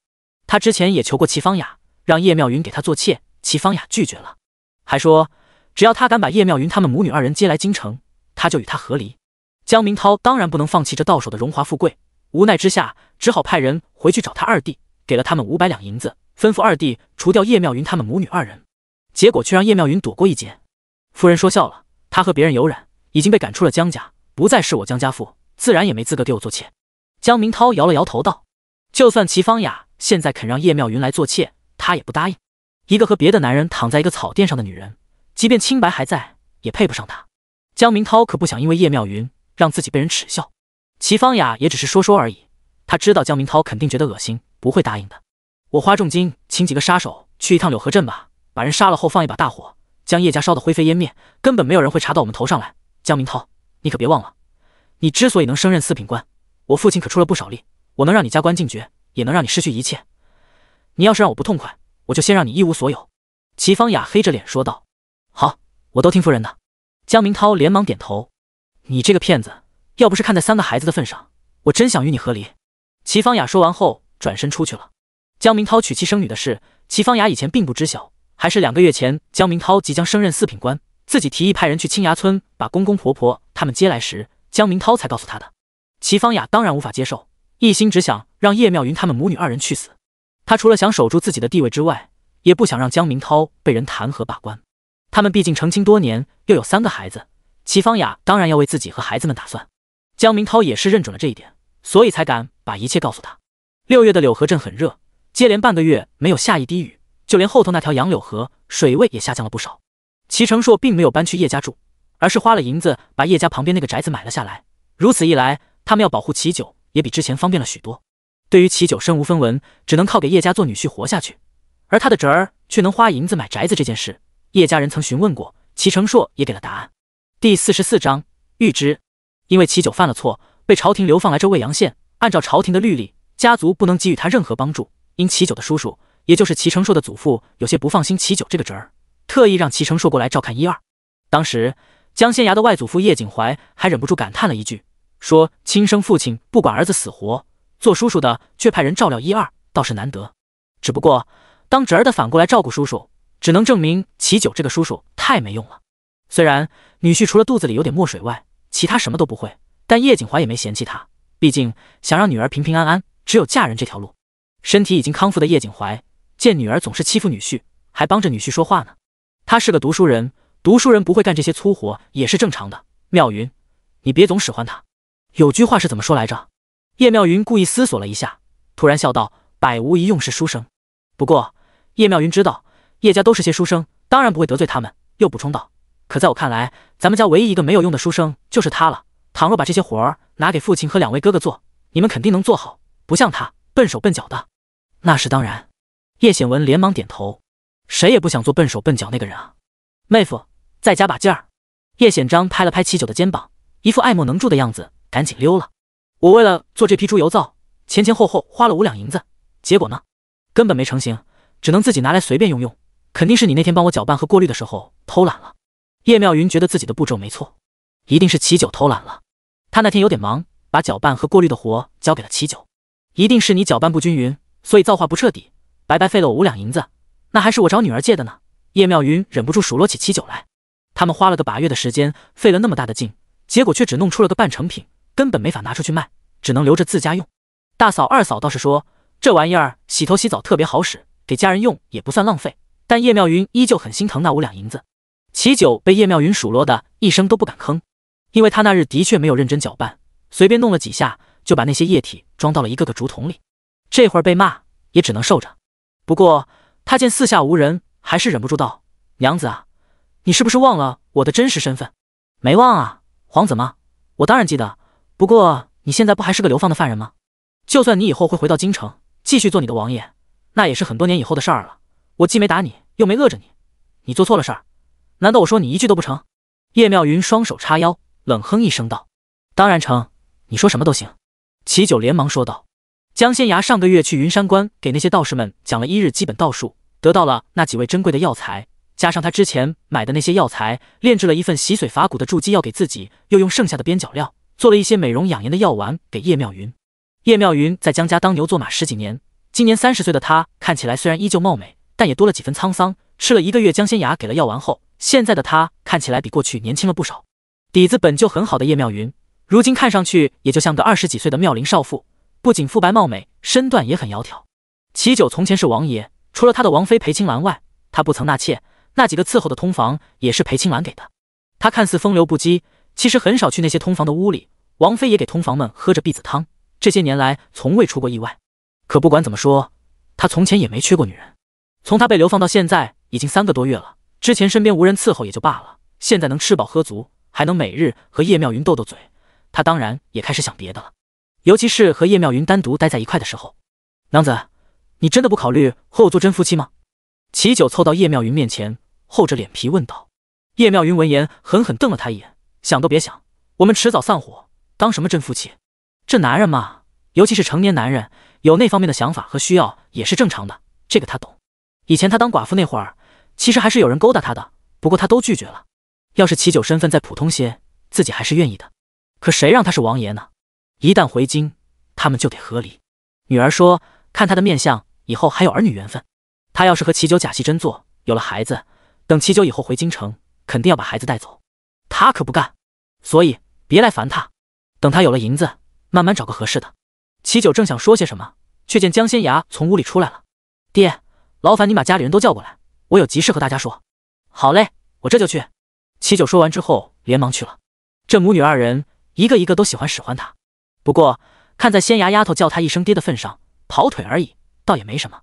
他之前也求过齐芳雅，让叶妙云给他做妾，齐芳雅拒绝了，还说只要他敢把叶妙云他们母女2人接来京城，他就与他和离。江明涛当然不能放弃这到手的荣华富贵，无奈之下只好派人回去找他2弟，给了他们500两银子，吩咐2弟除掉叶妙云他们母女2人。结果却让叶妙云躲过一劫。夫人说笑了，他和别人有染，已经被赶出了江家，不再是我江家妇，自然也没资格给我做妾。江明涛摇了摇头道，就算齐芳雅现在肯让叶妙云来做妾，他也不答应。一个和别的男人躺在一个草垫上的女人，即便清白还在，也配不上她。江明涛可不想因为叶妙云让自己被人耻笑。齐芳雅也只是说说而已，他知道江明涛肯定觉得恶心，不会答应的。我花重金请几个杀手去一趟柳河镇吧，把人杀了后放一把大火，将叶家烧得灰飞烟灭，根本没有人会查到我们头上来。江明涛，你可别忘了，你之所以能升任四品官，我父亲可出了不少力，我能让你加官进爵，也能让你失去一切。你要是让我不痛快，我就先让你一无所有。齐方雅黑着脸说道。好，我都听夫人的。江明涛连忙点头。你这个骗子，要不是看在3个孩子的份上，我真想与你和离。齐方雅说完后转身出去了。江明涛娶妻生女的事，齐方雅以前并不知晓，还是2个月前江明涛即将升任四品官，自己提议派人去青崖村把公公婆婆他们接来时，江明涛才告诉他的。齐方雅当然无法接受，一心只想让叶妙云他们母女2人去死。他除了想守住自己的地位之外，也不想让江明涛被人弹劾罢官。他们毕竟成亲多年，又有3个孩子，齐方雅当然要为自己和孩子们打算。江明涛也是认准了这一点，所以才敢把一切告诉他。6月的柳河镇很热，接连半个月没有下一滴雨，就连后头那条杨柳河水位也下降了不少。齐成硕并没有搬去叶家住，而是花了银子把叶家旁边那个宅子买了下来。如此一来，他们要保护齐九也比之前方便了许多。对于齐九身无分文，只能靠给叶家做女婿活下去，而他的侄儿却能花银子买宅子这件事，叶家人曾询问过，齐成硕也给了答案。第44章预知。因为齐九犯了错，被朝廷流放来这未阳县，按照朝廷的律例，家族不能给予他任何帮助。因齐九的叔叔，也就是齐成硕的祖父，有些不放心齐九这个侄儿，特意让齐成硕过来照看1、2。当时江仙崖的外祖父叶景怀还忍不住感叹了一句，说亲生父亲不管儿子死活，做叔叔的却派人照料1、2，倒是难得。只不过当侄儿的反过来照顾叔叔，只能证明齐九这个叔叔太没用了。虽然女婿除了肚子里有点墨水外，其他什么都不会，但叶景怀也没嫌弃他，毕竟想让女儿平平安安，只有嫁人这条路。身体已经康复的叶景怀见女儿总是欺负女婿，还帮着女婿说话呢。他是个读书人，读书人不会干这些粗活也是正常的。妙云，你别总使唤他。有句话是怎么说来着？叶妙云故意思索了一下，突然笑道：百无一用是书生。不过叶妙云知道叶家都是些书生，当然不会得罪他们，又补充道：可在我看来，咱们家唯一一个没有用的书生就是他了。倘若把这些活儿拿给父亲和2位哥哥做，你们肯定能做好，不像他笨手笨脚的。那是当然。叶显文连忙点头，谁也不想做笨手笨脚那个人啊。妹夫，再加把劲儿。叶显章拍了拍齐九的肩膀，一副爱莫能助的样子，赶紧溜了。我为了做这批猪油皂，前后花了5两银子，结果呢，根本没成型，只能自己拿来随便用用。肯定是你那天帮我搅拌和过滤的时候偷懒了。叶妙云觉得自己的步骤没错，一定是齐九偷懒了。他那天有点忙，把搅拌和过滤的活交给了齐九。一定是你搅拌不均匀，所以造化不彻底，白白费了我5两银子，那还是我找女儿借的呢。叶妙云忍不住数落起齐九来。他们花了个把月的时间，费了那么大的劲，结果却只弄出了个半成品，根本没法拿出去卖，只能留着自家用。大嫂二嫂倒是说这玩意儿洗头洗澡特别好使，给家人用也不算浪费，但叶妙云依旧很心疼那5两银子。齐九被叶妙云数落的一声都不敢吭，因为他那日的确没有认真搅拌，随便弄了几下就把那些液体装到了一个个竹筒里。这会儿被骂也只能受着。不过他见四下无人，还是忍不住道：娘子啊，你是不是忘了我的真实身份？没忘啊，皇子吗？我当然记得，不过你现在不还是个流放的犯人吗？就算你以后会回到京城继续做你的王爷，那也是很多年以后的事儿了。我既没打你，又没饿着你，你做错了事儿，难道我说你一句都不成？叶妙云双手叉腰，冷哼一声道：当然成，你说什么都行。齐九连忙说道。江仙崖上个月去云山关给那些道士们讲了1日基本道术，得到了那几味珍贵的药材，加上他之前买的那些药材，炼制了一份洗髓伐骨的筑基药给自己，又用剩下的边角料做了一些美容养颜的药丸给叶妙云。叶妙云在江家当牛做马10几年，今年30岁的她看起来虽然依旧貌美，但也多了几分沧桑。吃了1个月江仙崖给了药丸后，现在的她看起来比过去年轻了不少。底子本就很好的叶妙云，如今看上去也就像个20几岁的妙龄少妇，不仅肤白貌美，身段也很窈窕。齐九从前是王爷，除了他的王妃裴青兰外，他不曾纳妾，那几个伺候的通房也是裴青兰给的。他看似风流不羁，其实很少去那些通房的屋里，王妃也给通房们喝着避子汤，这些年来从未出过意外。可不管怎么说，他从前也没缺过女人。从他被流放到现在已经3个多月了，之前身边无人伺候也就罢了，现在能吃饱喝足，还能每日和叶妙云斗斗嘴，他当然也开始想别的了。尤其是和叶妙云单独待在一块的时候。娘子，你真的不考虑和我做真夫妻吗？齐九凑到叶妙云面前，厚着脸皮问道。叶妙云闻言狠狠瞪了他一眼，想都别想，我们迟早散伙，当什么真夫妻？这男人嘛，尤其是成年男人，有那方面的想法和需要也是正常的，这个他懂。以前他当寡妇那会儿，其实还是有人勾搭他的，不过他都拒绝了。要是齐九身份再普通些，自己还是愿意的。可谁让他是王爷呢？一旦回京，他们就得和离。女儿说，看他的面相，以后还有儿女缘分。他要是和齐九假戏真做，有了孩子，等齐九以后回京城，肯定要把孩子带走。他可不干，所以别来烦他，等他有了银子，慢慢找个合适的。齐九正想说些什么，却见江仙崖从屋里出来了。爹，劳烦你把家里人都叫过来，我有急事和大家说。好嘞，我这就去。齐九说完之后，连忙去了。这母女二人，一个个都喜欢使唤他。不过看在仙崖丫头叫他一声爹的份上，跑腿而已，倒也没什么。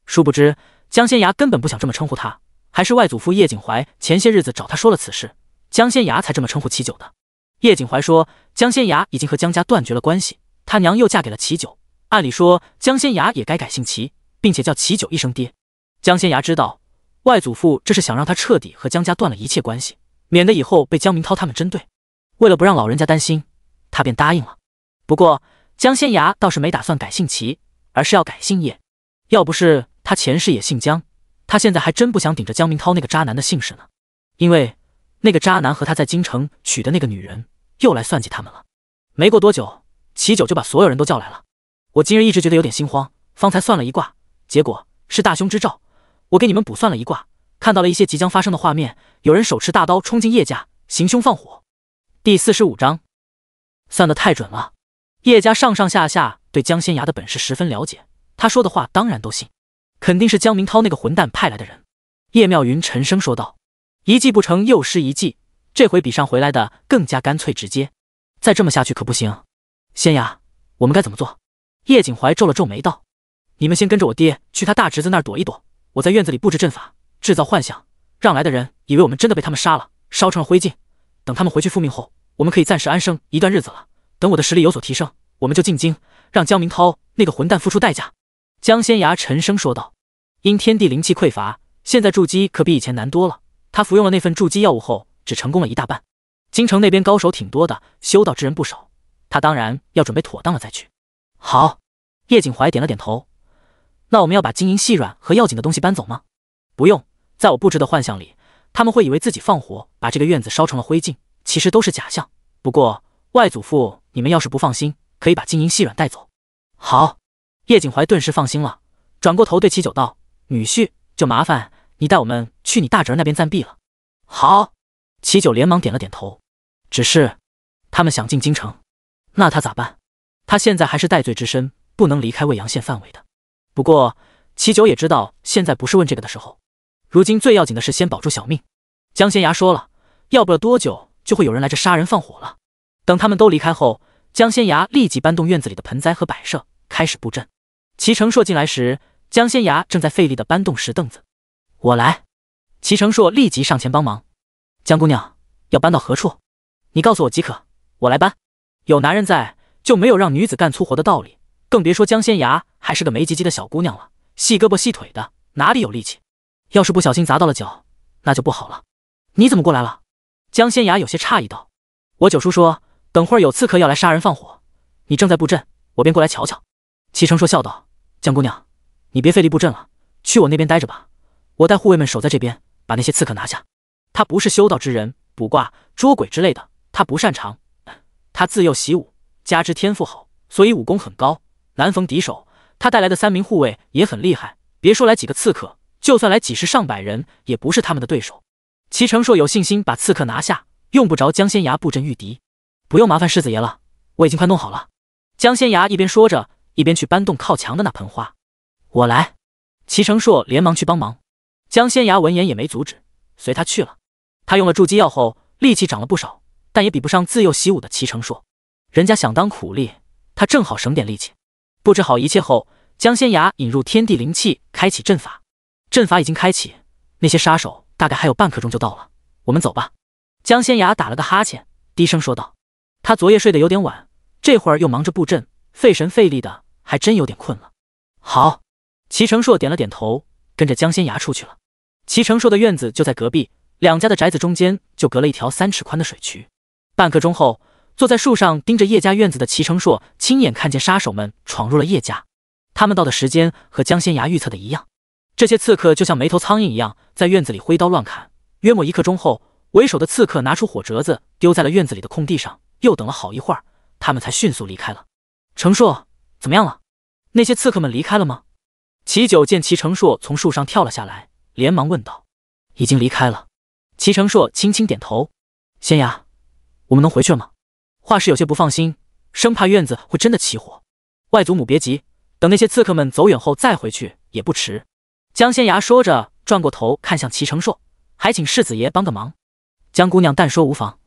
殊不知江仙崖根本不想这么称呼他，还是外祖父叶景怀前些日子找他说了此事，江仙崖才这么称呼齐九的。叶景怀说，江仙崖已经和江家断绝了关系，他娘又嫁给了齐九，按理说江仙崖也该改姓齐，并且叫齐九一声爹。江仙崖知道外祖父这是想让他彻底和江家断了一切关系，免得以后被江明涛他们针对。为了不让老人家担心，他便答应了。不过江仙崖倒是没打算改姓齐，而是要改姓叶。要不是他前世也姓江，他现在还真不想顶着江明涛那个渣男的姓氏呢。因为那个渣男和他在京城娶的那个女人又来算计他们了。没过多久，齐九就把所有人都叫来了。我今日一直觉得有点心慌，方才算了一卦，结果是大凶之兆。我给你们补算了一卦，看到了一些即将发生的画面，有人手持大刀冲进叶家，行凶放火。第45章，算得太准了。叶家上上下下对江仙崖的本事十分了解，他说的话当然都信，肯定是江明涛那个混蛋派来的人。叶妙云沉声说道，一计不成又施一计，这回比上回来的更加干脆直接。再这么下去可不行。仙崖，我们该怎么做？叶景怀皱了皱眉道，你们先跟着我爹去他大侄子那儿躲一躲，我在院子里布置阵法，制造幻象，让来的人以为我们真的被他们杀了，烧成了灰烬。等他们回去复命后，我们可以暂时安生一段日子了。等我的实力有所提升，我们就进京，让江明涛那个混蛋付出代价。江仙崖沉声说道，因天地灵气匮乏，现在筑基可比以前难多了。他服用了那份筑基药物后，只成功了一大半。京城那边高手挺多的，修道之人不少，他当然要准备妥当了再去。好，叶景怀点了点头。那我们要把金银细软和要紧的东西搬走吗？不用，在我布置的幻象里，他们会以为自己放火把这个院子烧成了灰烬，其实都是假象。不过外祖父，你们要是不放心，可以把金银细软带走。好，叶景怀顿时放心了，转过头对齐九道，女婿，就麻烦你带我们去你大侄那边暂避了。好，齐九连忙点了点头。只是他们想进京城，那他咋办？他现在还是戴罪之身，不能离开未阳县范围的。不过齐九也知道现在不是问这个的时候，如今最要紧的是先保住小命。江仙崖说了，要不了多久就会有人来这杀人放火了。等他们都离开后，江仙崖立即搬动院子里的盆栽和摆设，开始布阵。齐成硕进来时，江仙崖正在费力地搬动石凳子。我来。齐成硕立即上前帮忙。江姑娘，要搬到何处？你告诉我即可，我来搬。有男人在，就没有让女子干粗活的道理，更别说江仙崖还是个没唧唧的小姑娘了，细胳膊细腿的，哪里有力气？要是不小心砸到了脚，那就不好了。你怎么过来了？江仙崖有些诧异道。我九叔说，等会儿有刺客要来杀人放火，你正在布阵，我便过来瞧瞧。齐成说笑道，江姑娘，你别费力布阵了，去我那边待着吧，我带护卫们守在这边，把那些刺客拿下。他不是修道之人，卜卦、捉鬼之类的他不擅长，他自幼习武，加之天赋好，所以武功很高，难逢敌手。他带来的3名护卫也很厉害，别说来几个刺客，就算来几十上百人，也不是他们的对手。齐成硕有信心把刺客拿下，用不着江仙崖布阵御敌。不用麻烦世子爷了，我已经快弄好了。江仙崖一边说着，一边去搬动靠墙的那盆花。我来。齐成硕连忙去帮忙。江仙崖闻言也没阻止，随他去了。他用了筑基药后，力气长了不少，但也比不上自幼习武的齐成硕。人家想当苦力，他正好省点力气。布置好一切后，江仙崖引入天地灵气，开启阵法。阵法已经开启，那些杀手大概还有半刻钟就到了，我们走吧。江仙崖打了个哈欠，低声说道。他昨夜睡得有点晚，这会儿又忙着布阵，费神费力的，还真有点困了。好，齐成硕点了点头，跟着江仙崖出去了。齐成硕的院子就在隔壁，两家的宅子中间就隔了一条3尺宽的水渠。半刻钟后，坐在树上盯着叶家院子的齐成硕亲眼看见杀手们闯入了叶家。他们到的时间和江仙崖预测的一样，这些刺客就像没头苍蝇一样在院子里挥刀乱砍。约莫1刻钟后，为首的刺客拿出火折子丢在了院子里的空地上，又等了好一会儿，他们才迅速离开了。成硕，怎么样了？那些刺客们离开了吗？齐九见齐成硕从树上跳了下来，连忙问道。已经离开了。齐成硕轻轻点头。仙崖，我们能回去了吗？画师有些不放心，生怕院子会真的起火。外祖母别急，等那些刺客们走远后再回去也不迟。江仙崖说着转过头看向齐成硕，还请世子爷帮个忙。江姑娘但说无妨。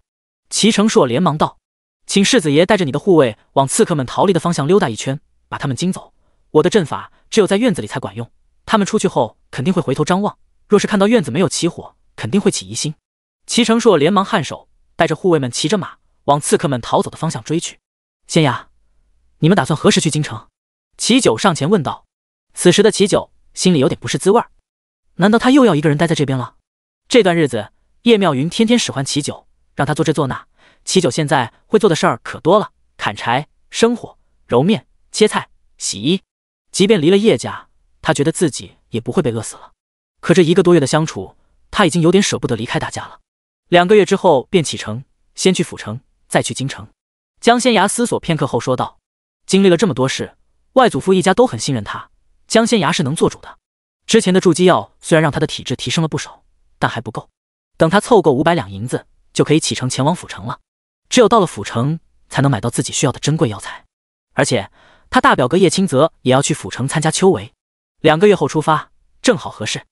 齐成硕连忙道，请世子爷带着你的护卫往刺客们逃离的方向溜达一圈，把他们惊走。我的阵法只有在院子里才管用，他们出去后肯定会回头张望，若是看到院子没有起火，肯定会起疑心。齐成硕连忙颔首，带着护卫们骑着马往刺客们逃走的方向追去。仙崖，你们打算何时去京城？齐九上前问道。此时的齐九心里有点不是滋味，难道他又要一个人待在这边了？这段日子叶妙云天天使唤齐九，让他做这做那。齐九现在会做的事儿可多了，砍柴、生火、揉面、切菜、洗衣。即便离了叶家，他觉得自己也不会被饿死了。可这1个多月的相处，他已经有点舍不得离开大家了。2个月之后便启程，先去府城，再去京城。江仙崖思索片刻后说道，经历了这么多事，外祖父一家都很信任他，江仙崖是能做主的。之前的筑基药虽然让他的体质提升了不少，但还不够。等他凑够500两银子，就可以启程前往府城了。只有到了府城，才能买到自己需要的珍贵药材。而且他大表哥叶清泽也要去府城参加秋闱，2个月后出发，正好合适。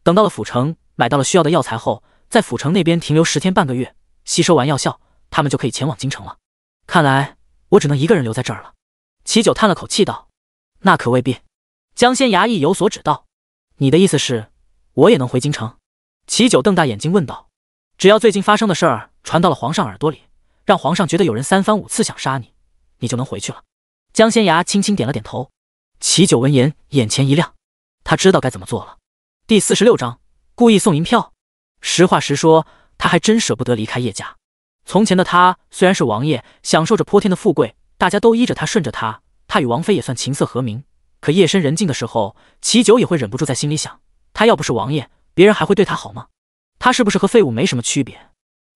等到了府城，买到了需要的药材后，在府城那边停留10天半个月，吸收完药效，他们就可以前往京城了。看来我只能一个人留在这儿了。齐九叹了口气道。那可未必。江仙衙役有所指道。你的意思是我也能回京城？齐九瞪大眼睛问道。只要最近发生的事儿传到了皇上耳朵里，让皇上觉得有人3番5次想杀你，你就能回去了。江仙衙轻轻点了点头。齐九闻言眼前一亮，他知道该怎么做了。第46章故意送银票。实话实说，他还真舍不得离开叶家。从前的他虽然是王爷，享受着泼天的富贵，大家都依着他顺着他，他与王妃也算琴瑟和鸣。可夜深人静的时候，齐九也会忍不住在心里想，他要不是王爷，别人还会对他好吗？他是不是和废物没什么区别？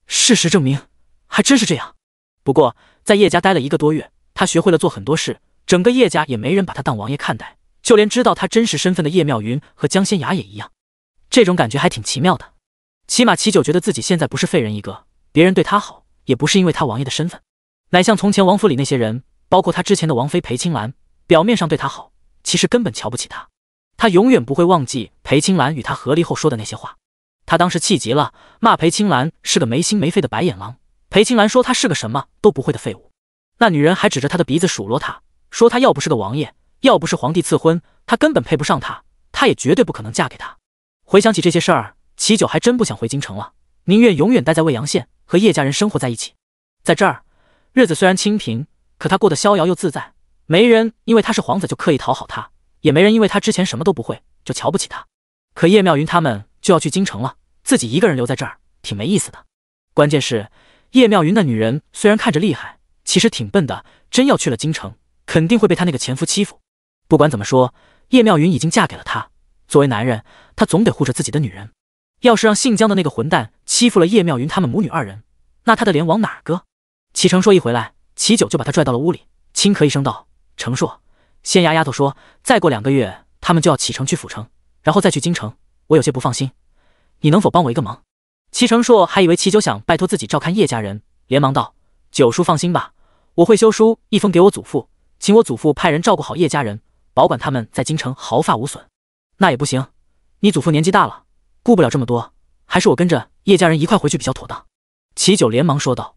事实证明还真是这样。不过在叶家待了1个多月，他学会了做很多事，整个叶家也没人把他当王爷看待，就连知道他真实身份的叶妙云和江仙崖也一样。这种感觉还挺奇妙的。起码齐九觉得自己现在不是废人一个，别人对他好也不是因为他王爷的身份，乃像从前王府里那些人，包括他之前的王妃裴青兰，表面上对他好，其实根本瞧不起他。他永远不会忘记裴青兰与他和离后说的那些话。他当时气急了，骂裴青兰是个没心没肺的白眼狼。裴青兰说他是个什么都不会的废物。那女人还指着他的鼻子数落他，说他要不是个王爷，要不是皇帝赐婚，他根本配不上他，他也绝对不可能嫁给他。回想起这些事儿，齐九还真不想回京城了，宁愿永远待在未阳县，和叶家人生活在一起。在这儿，日子虽然清贫，可他过得逍遥又自在，没人因为他是皇子就刻意讨好他，也没人因为他之前什么都不会就瞧不起他。可叶妙云他们就要去京城了，自己一个人留在这儿，挺没意思的。关键是叶妙云那女人虽然看着厉害，其实挺笨的，真要去了京城，肯定会被他那个前夫欺负。不管怎么说，叶妙云已经嫁给了他，作为男人，他总得护着自己的女人。要是让姓江的那个混蛋欺负了叶妙云他们母女2人，那他的脸往哪儿搁？齐成硕一回来，齐九就把他拽到了屋里，轻咳一声道：成硕，仙衙丫头说再过2个月他们就要启程去府城，然后再去京城，我有些不放心，你能否帮我一个忙？齐成硕还以为齐九想拜托自己照看叶家人，连忙道：九叔放心吧，我会修书一封给我祖父，请我祖父派人照顾好叶家人，保管他们在京城毫发无损。那也不行，你祖父年纪大了，顾不了这么多，还是我跟着叶家人一块回去比较妥当。齐九连忙说道。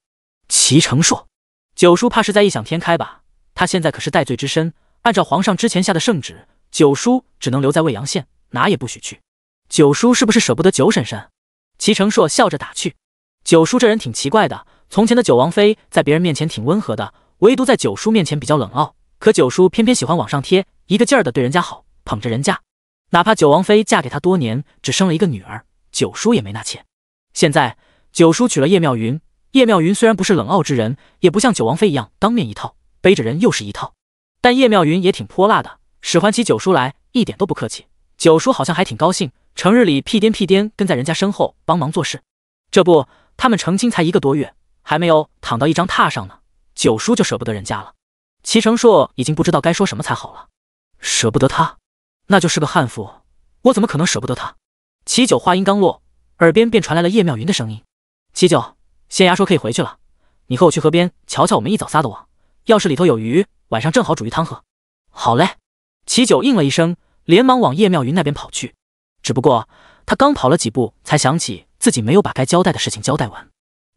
齐成硕，九叔怕是在异想天开吧，他现在可是戴罪之身，按照皇上之前下的圣旨，九叔只能留在未阳县，哪也不许去。九叔是不是舍不得九婶婶？齐成硕笑着打趣。九叔这人挺奇怪的，从前的九王妃在别人面前挺温和的，唯独在九叔面前比较冷傲，可九叔偏偏喜欢往上贴，一个劲儿的对人家好，捧着人家。哪怕九王妃嫁给他多年，只生了一个女儿，九叔也没纳妾。现在九叔娶了叶妙云，叶妙云虽然不是冷傲之人，也不像九王妃一样当面一套，背着人又是一套，但叶妙云也挺泼辣的，使唤起九叔来一点都不客气。九叔好像还挺高兴，成日里屁颠屁颠跟在人家身后帮忙做事。这不，他们成亲才1个多月，还没有躺到一张榻上呢，九叔就舍不得人家了。齐成硕已经不知道该说什么才好了。舍不得他，那就是个悍妇，我怎么可能舍不得他？齐九话音刚落，耳边便传来了叶妙云的声音：齐九，仙衙说可以回去了，你和我去河边瞧瞧我们一早撒的网，要是里头有鱼，晚上正好煮鱼汤喝。好嘞。齐九应了一声，连忙往叶妙云那边跑去。只不过他刚跑了几步，才想起自己没有把该交代的事情交代完。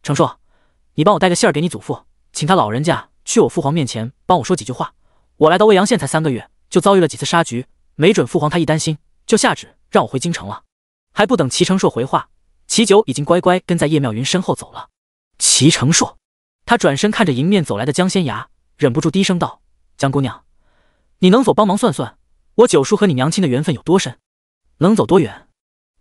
成硕，你帮我带个信儿给你祖父，请他老人家去我父皇面前帮我说几句话。我来到未阳县才3个月，就遭遇了几次杀局，没准父皇他一担心，就下旨让我回京城了。还不等齐成硕回话，齐九已经乖乖跟在叶妙云身后走了。齐成硕，他转身看着迎面走来的江仙涯，忍不住低声道：江姑娘，你能否帮忙算算，我九叔和你娘亲的缘分有多深，能走多远？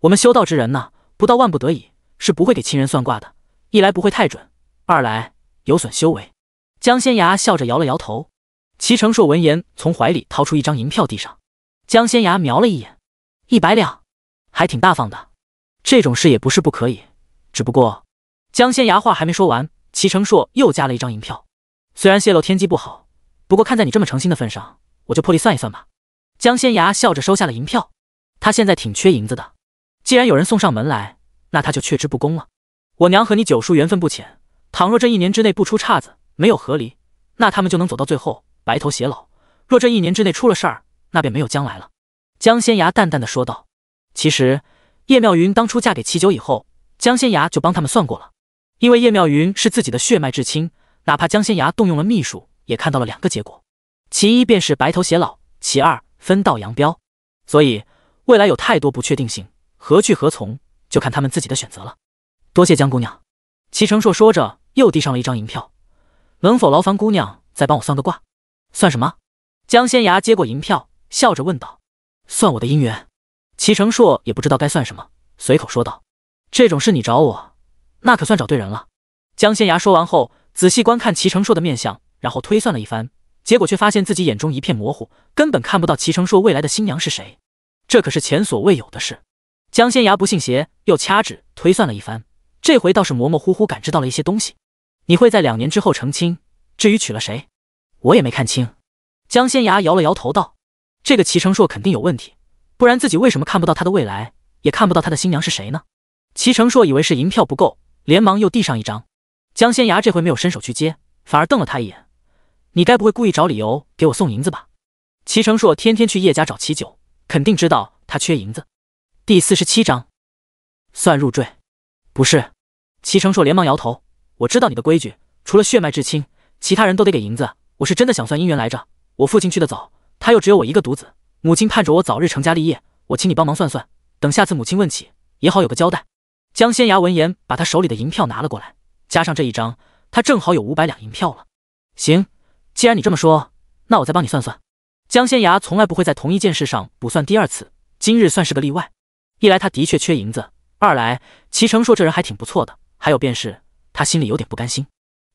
我们修道之人呢，不到万不得已是不会给亲人算卦的，一来不会太准，二来有损修为。江仙涯笑着摇了摇头。齐成硕闻言，从怀里掏出一张银票递上。江仙涯瞄了一眼，100两，还挺大方的。这种事也不是不可以，只不过……江仙涯话还没说完，齐成硕又加了一张银票。虽然泄露天机不好，不过看在你这么诚心的份上，我就破例算一算吧。江仙涯笑着收下了银票，他现在挺缺银子的，既然有人送上门来，那他就却之不恭了。我娘和你九叔缘分不浅，倘若这1年之内不出岔子，没有和离，那他们就能走到最后，白头偕老。若这1年之内出了事儿，那便没有将来了。江仙涯淡淡的说道。其实叶妙云当初嫁给齐九以后，江仙涯就帮他们算过了，因为叶妙云是自己的血脉至亲，哪怕江仙涯动用了秘术，也看到了2个结果，其一便是白头偕老，其二分道扬镳。所以未来有太多不确定性，何去何从，就看他们自己的选择了。多谢江姑娘。齐成硕说着，又递上了一张银票。能否劳烦姑娘再帮我算个卦？算什么？江仙涯接过银票，笑着问道。算我的姻缘。齐成硕也不知道该算什么，随口说道。这种事你找我，那可算找对人了。江仙涯说完后，仔细观看齐成硕的面相，然后推算了一番，结果却发现自己眼中一片模糊，根本看不到齐成硕未来的新娘是谁。这可是前所未有的事。江仙涯不信邪，又掐指推算了一番，这回倒是模模糊糊感知到了一些东西。你会在2年之后成亲，至于娶了谁，我也没看清。江仙涯摇了摇头道，这个齐成硕肯定有问题，不然自己为什么看不到他的未来，也看不到他的新娘是谁呢？齐成硕以为是银票不够，连忙又递上一张。江仙涯这回没有伸手去接，反而瞪了他一眼，你该不会故意找理由给我送银子吧？齐成硕天天去叶家找齐九，肯定知道他缺银子。第47章算入赘。不是。齐成硕连忙摇头，我知道你的规矩，除了血脉至亲，其他人都得给银子，我是真的想算姻缘来着。我父亲去得早，他又只有我一个独子，母亲盼着我早日成家立业，我请你帮忙算算，等下次母亲问起也好有个交代。江仙涯闻言，把他手里的银票拿了过来，加上这一张，他正好有500两银票了。行，既然你这么说，那我再帮你算算。江仙涯从来不会在同一件事上补算第2次，今日算是个例外。一来他的确缺银子，二来齐成硕这人还挺不错的，还有便是他心里有点不甘心。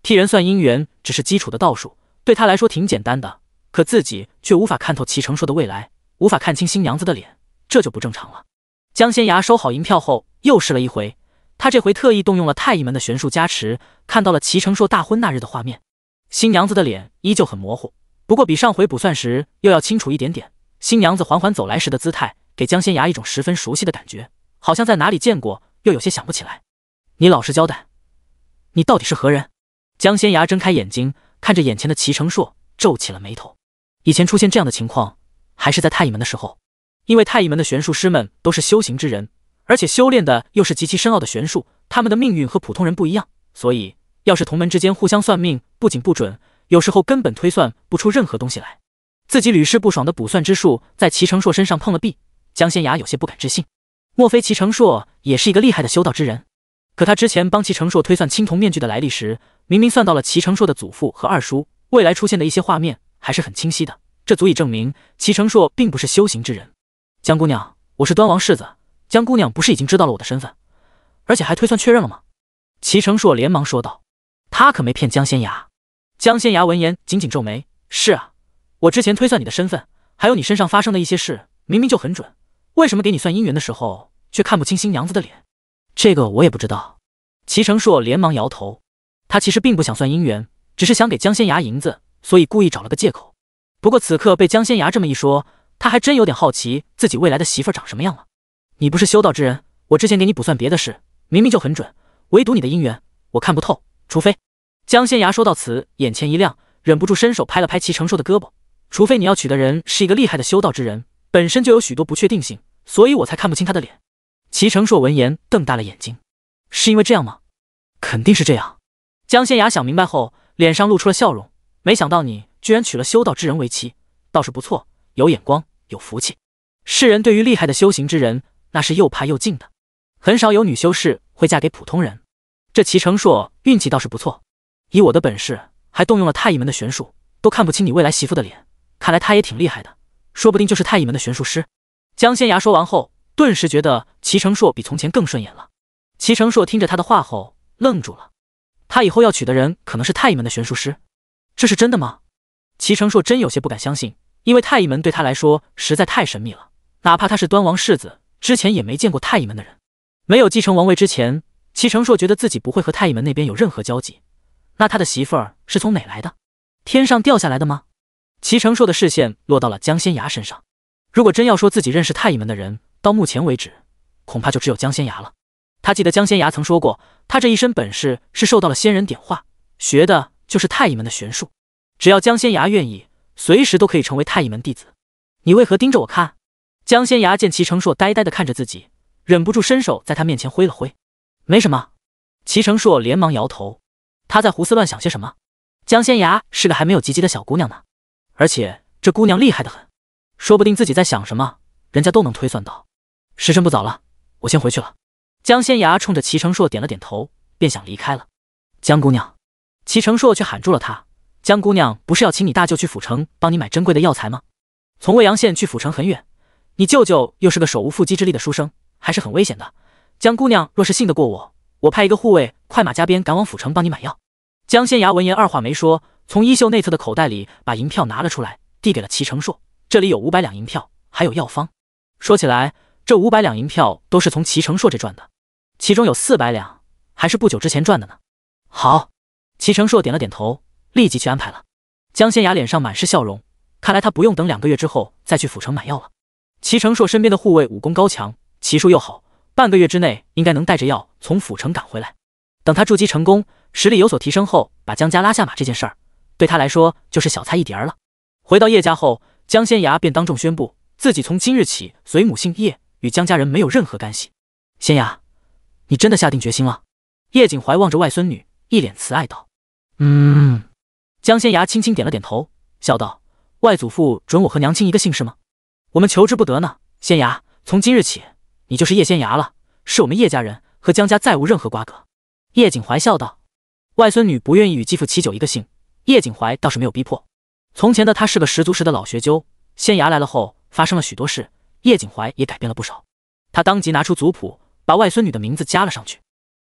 替人算姻缘只是基础的道术，对他来说挺简单的，可自己却无法看透齐成硕的未来，无法看清新娘子的脸，这就不正常了。江仙涯收好银票后，又试了一回，他这回特意动用了太乙门的玄术加持，看到了齐成硕大婚那日的画面。新娘子的脸依旧很模糊，不过比上回卜算时又要清楚一点点。新娘子缓缓走来时的姿态，给江仙涯一种十分熟悉的感觉，好像在哪里见过，又有些想不起来。你老实交代，你到底是何人？江仙涯睁开眼睛，看着眼前的齐成硕，皱起了眉头。以前出现这样的情况，还是在太乙门的时候，因为太乙门的玄术师们都是修行之人，而且修炼的又是极其深奥的玄术，他们的命运和普通人不一样，所以要是同门之间互相算命，不仅不准，有时候根本推算不出任何东西来。自己屡试不爽的卜算之术在齐成硕身上碰了壁，江仙涯有些不敢置信。莫非齐成硕也是一个厉害的修道之人？可他之前帮齐成硕推算青铜面具的来历时，明明算到了齐成硕的祖父和二叔未来出现的一些画面，还是很清晰的，这足以证明齐成硕并不是修行之人。江姑娘，我是端王世子，江姑娘不是已经知道了我的身份，而且还推算确认了吗？齐成硕连忙说道。他可没骗江仙崖。江仙崖闻言紧紧皱眉，是啊，我之前推算你的身份，还有你身上发生的一些事，明明就很准，为什么给你算姻缘的时候，却看不清新娘子的脸？这个我也不知道。齐成硕连忙摇头，他其实并不想算姻缘，只是想给江仙崖银子，所以故意找了个借口。不过此刻被江仙崖这么一说，他还真有点好奇自己未来的媳妇长什么样了。你不是修道之人，我之前给你卜算别的事，明明就很准，唯独你的姻缘我看不透，除非……江仙崖说到此，眼前一亮，忍不住伸手拍了拍齐成硕的胳膊。除非你要娶的人是一个厉害的修道之人，本身就有许多不确定性，所以我才看不清他的脸。齐成硕闻言瞪大了眼睛，是因为这样吗？肯定是这样。江仙崖想明白后，脸上露出了笑容，没想到你居然娶了修道之人为妻，倒是不错，有眼光，有福气。世人对于厉害的修行之人，那是又怕又敬的，很少有女修士会嫁给普通人。这齐成硕运气倒是不错，以我的本事，还动用了太乙门的玄术，都看不清你未来媳妇的脸，看来他也挺厉害的，说不定就是太乙门的玄术师。江仙崖说完后，顿时觉得齐成硕比从前更顺眼了。齐成硕听着他的话后愣住了，他以后要娶的人可能是太乙门的玄术师，这是真的吗？齐成硕真有些不敢相信，因为太乙门对他来说实在太神秘了，哪怕他是端王世子，之前也没见过太乙门的人。没有继承王位之前，齐成硕觉得自己不会和太乙门那边有任何交集，那他的媳妇儿是从哪来的？天上掉下来的吗？齐成硕的视线落到了江仙崖身上，如果真要说自己认识太乙门的人，到目前为止恐怕就只有江仙崖了。他记得江仙崖曾说过，他这一身本事是受到了仙人点化，学的就是太乙门的玄术，只要江仙崖愿意，随时都可以成为太乙门弟子。你为何盯着我看？江仙崖见齐成硕呆呆地看着自己，忍不住伸手在他面前挥了挥。没什么。齐成硕连忙摇头，他在胡思乱想些什么？江仙崖是个还没有及笄的小姑娘呢，而且这姑娘厉害得很，说不定自己在想什么，人家都能推算到。时辰不早了，我先回去了。江仙崖冲着齐成硕点了点头，便想离开了。江姑娘，齐成硕却喊住了她。江姑娘不是要请你大舅去府城帮你买珍贵的药材吗？从未阳县去府城很远，你舅舅又是个手无缚鸡之力的书生，还是很危险的。江姑娘若是信得过我，我派一个护卫快马加鞭赶往府城帮你买药。江仙崖闻言二话没说，从衣袖内侧的口袋里把银票拿了出来，递给了齐成硕。这里有500两银票，还有药方。说起来，这500两银票都是从齐成硕这赚的，其中有400两还是不久之前赚的呢。好，齐成硕点了点头，立即去安排了。江仙崖脸上满是笑容，看来他不用等2个月之后再去府城买药了。齐成硕身边的护卫武功高强，骑术又好，半个月之内应该能带着药从府城赶回来。等他筑基成功，实力有所提升后，把江家拉下马这件事儿，对他来说就是小菜一碟了。回到叶家后，江仙崖便当众宣布自己从今日起随母姓叶，与江家人没有任何干系。仙崖，你真的下定决心了？叶景怀望着外孙女，一脸慈爱道。江仙崖轻轻点了点头，笑道：外祖父准我和娘亲一个姓氏吗？我们求之不得呢。仙崖，从今日起，你就是叶仙崖了，是我们叶家人，和江家再无任何瓜葛。叶景怀笑道。外孙女不愿意与继父齐九一个姓，叶景怀倒是没有逼迫。从前的他是个十足十的老学究，仙崖来了后发生了许多事，叶景怀也改变了不少。他当即拿出族谱，把外孙女的名字加了上去。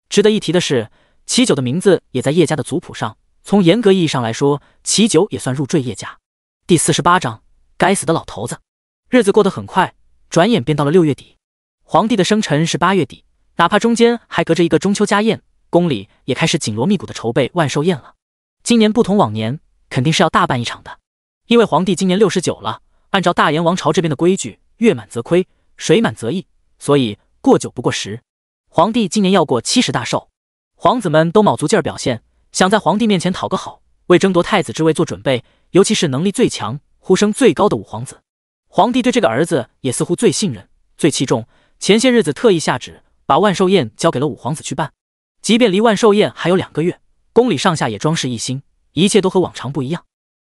值得一提的是，齐九的名字也在叶家的族谱上，从严格意义上来说，齐九也算入赘叶家。第48章，该死的老头子。日子过得很快，转眼便到了6月底。皇帝的生辰是8月底，哪怕中间还隔着一个中秋家宴，宫里也开始紧锣密鼓的筹备万寿宴了。今年不同往年，肯定是要大办一场的。因为皇帝今年69了，按照大炎王朝这边的规矩，月满则亏，水满则溢，所以过9不过10。皇帝今年要过70大寿，皇子们都卯足劲儿表现，想在皇帝面前讨个好，为争夺太子之位做准备，尤其是能力最强、呼声最高的五皇子。皇帝对这个儿子也似乎最信任、最器重，前些日子特意下旨，把万寿宴交给了五皇子去办。即便离万寿宴还有2个月，宫里上下也装饰一新，一切都和往常不一样。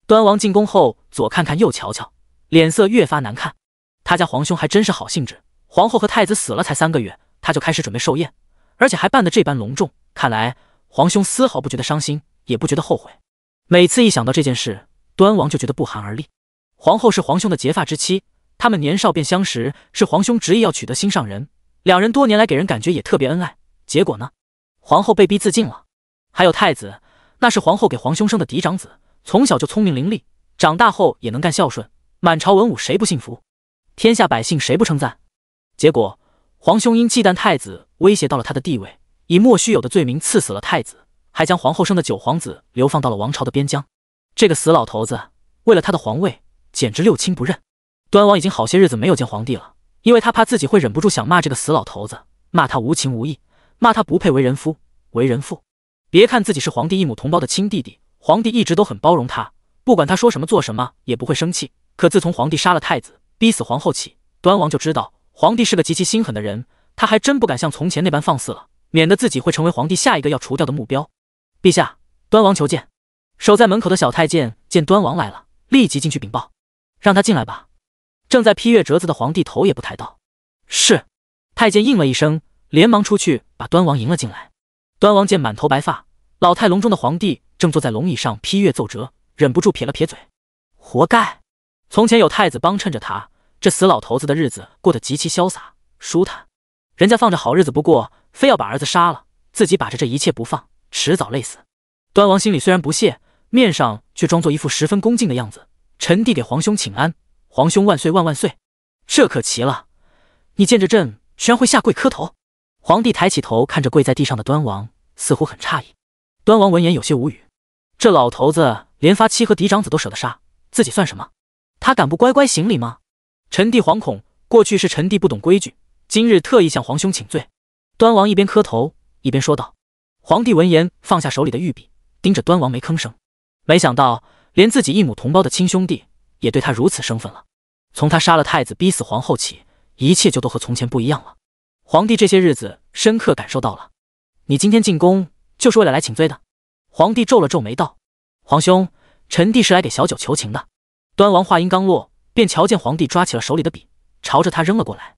端王进宫后，左看看右瞧瞧，脸色越发难看。他家皇兄还真是好兴致，皇后和太子死了才3个月，他就开始准备寿宴，而且还办得这般隆重，看来皇兄丝毫不觉得伤心，也不觉得后悔。每次一想到这件事，端王就觉得不寒而栗。皇后是皇兄的结发之妻，他们年少便相识，是皇兄执意要娶得心上人，两人多年来给人感觉也特别恩爱。结果呢，皇后被逼自尽了。还有太子，那是皇后给皇兄生的嫡长子，从小就聪明伶俐，长大后也能干孝顺，满朝文武谁不信服，天下百姓谁不称赞。结果皇兄因忌惮太子威胁到了他的地位，以莫须有的罪名赐死了太子，还将皇后生的九皇子流放到了王朝的边疆。这个死老头子为了他的皇位，简直六亲不认。端王已经好些日子没有见皇帝了，因为他怕自己会忍不住想骂这个死老头子，骂他无情无义，骂他不配为人夫为人父。别看自己是皇帝一母同胞的亲弟弟，皇帝一直都很包容他，不管他说什么做什么也不会生气。可自从皇帝杀了太子，逼死皇后起，端王就知道皇帝是个极其心狠的人，他还真不敢像从前那般放肆了，免得自己会成为皇帝下一个要除掉的目标。陛下，端王求见。守在门口的小太监见端王来了，立即进去禀报，让他进来吧。正在批阅折子的皇帝头也不抬道：“是。”太监应了一声，连忙出去把端王迎了进来。端王见满头白发、老态龙钟的皇帝正坐在龙椅上批阅奏折，忍不住撇了撇嘴：“活该！从前有太子帮衬着他，这死老头子的日子过得极其潇洒舒坦，人家放着好日子不过，非要把儿子杀了，自己把着这一切不放，迟早累死。”端王心里虽然不屑，面上却装作一副十分恭敬的样子：“臣弟给皇兄请安，皇兄万岁万万岁！”这可奇了，你见着朕居然会下跪磕头。皇帝抬起头看着跪在地上的端王，似乎很诧异。端王闻言有些无语，这老头子连发妻和嫡长子都舍得杀，自己算什么？他敢不乖乖行礼吗？臣弟惶恐，过去是臣弟不懂规矩，今日特意向皇兄请罪。端王一边磕头一边说道。皇帝闻言放下手里的御笔，盯着端王没吭声。没想到连自己一母同胞的亲兄弟也对他如此生分了。从他杀了太子逼死皇后起，一切就都和从前不一样了。皇帝这些日子深刻感受到了。你今天进宫就是为了来请罪的？皇帝皱了皱眉道：“皇兄，臣弟是来给小九求情的。”端王话音刚落，便瞧见皇帝抓起了手里的笔，朝着他扔了过来。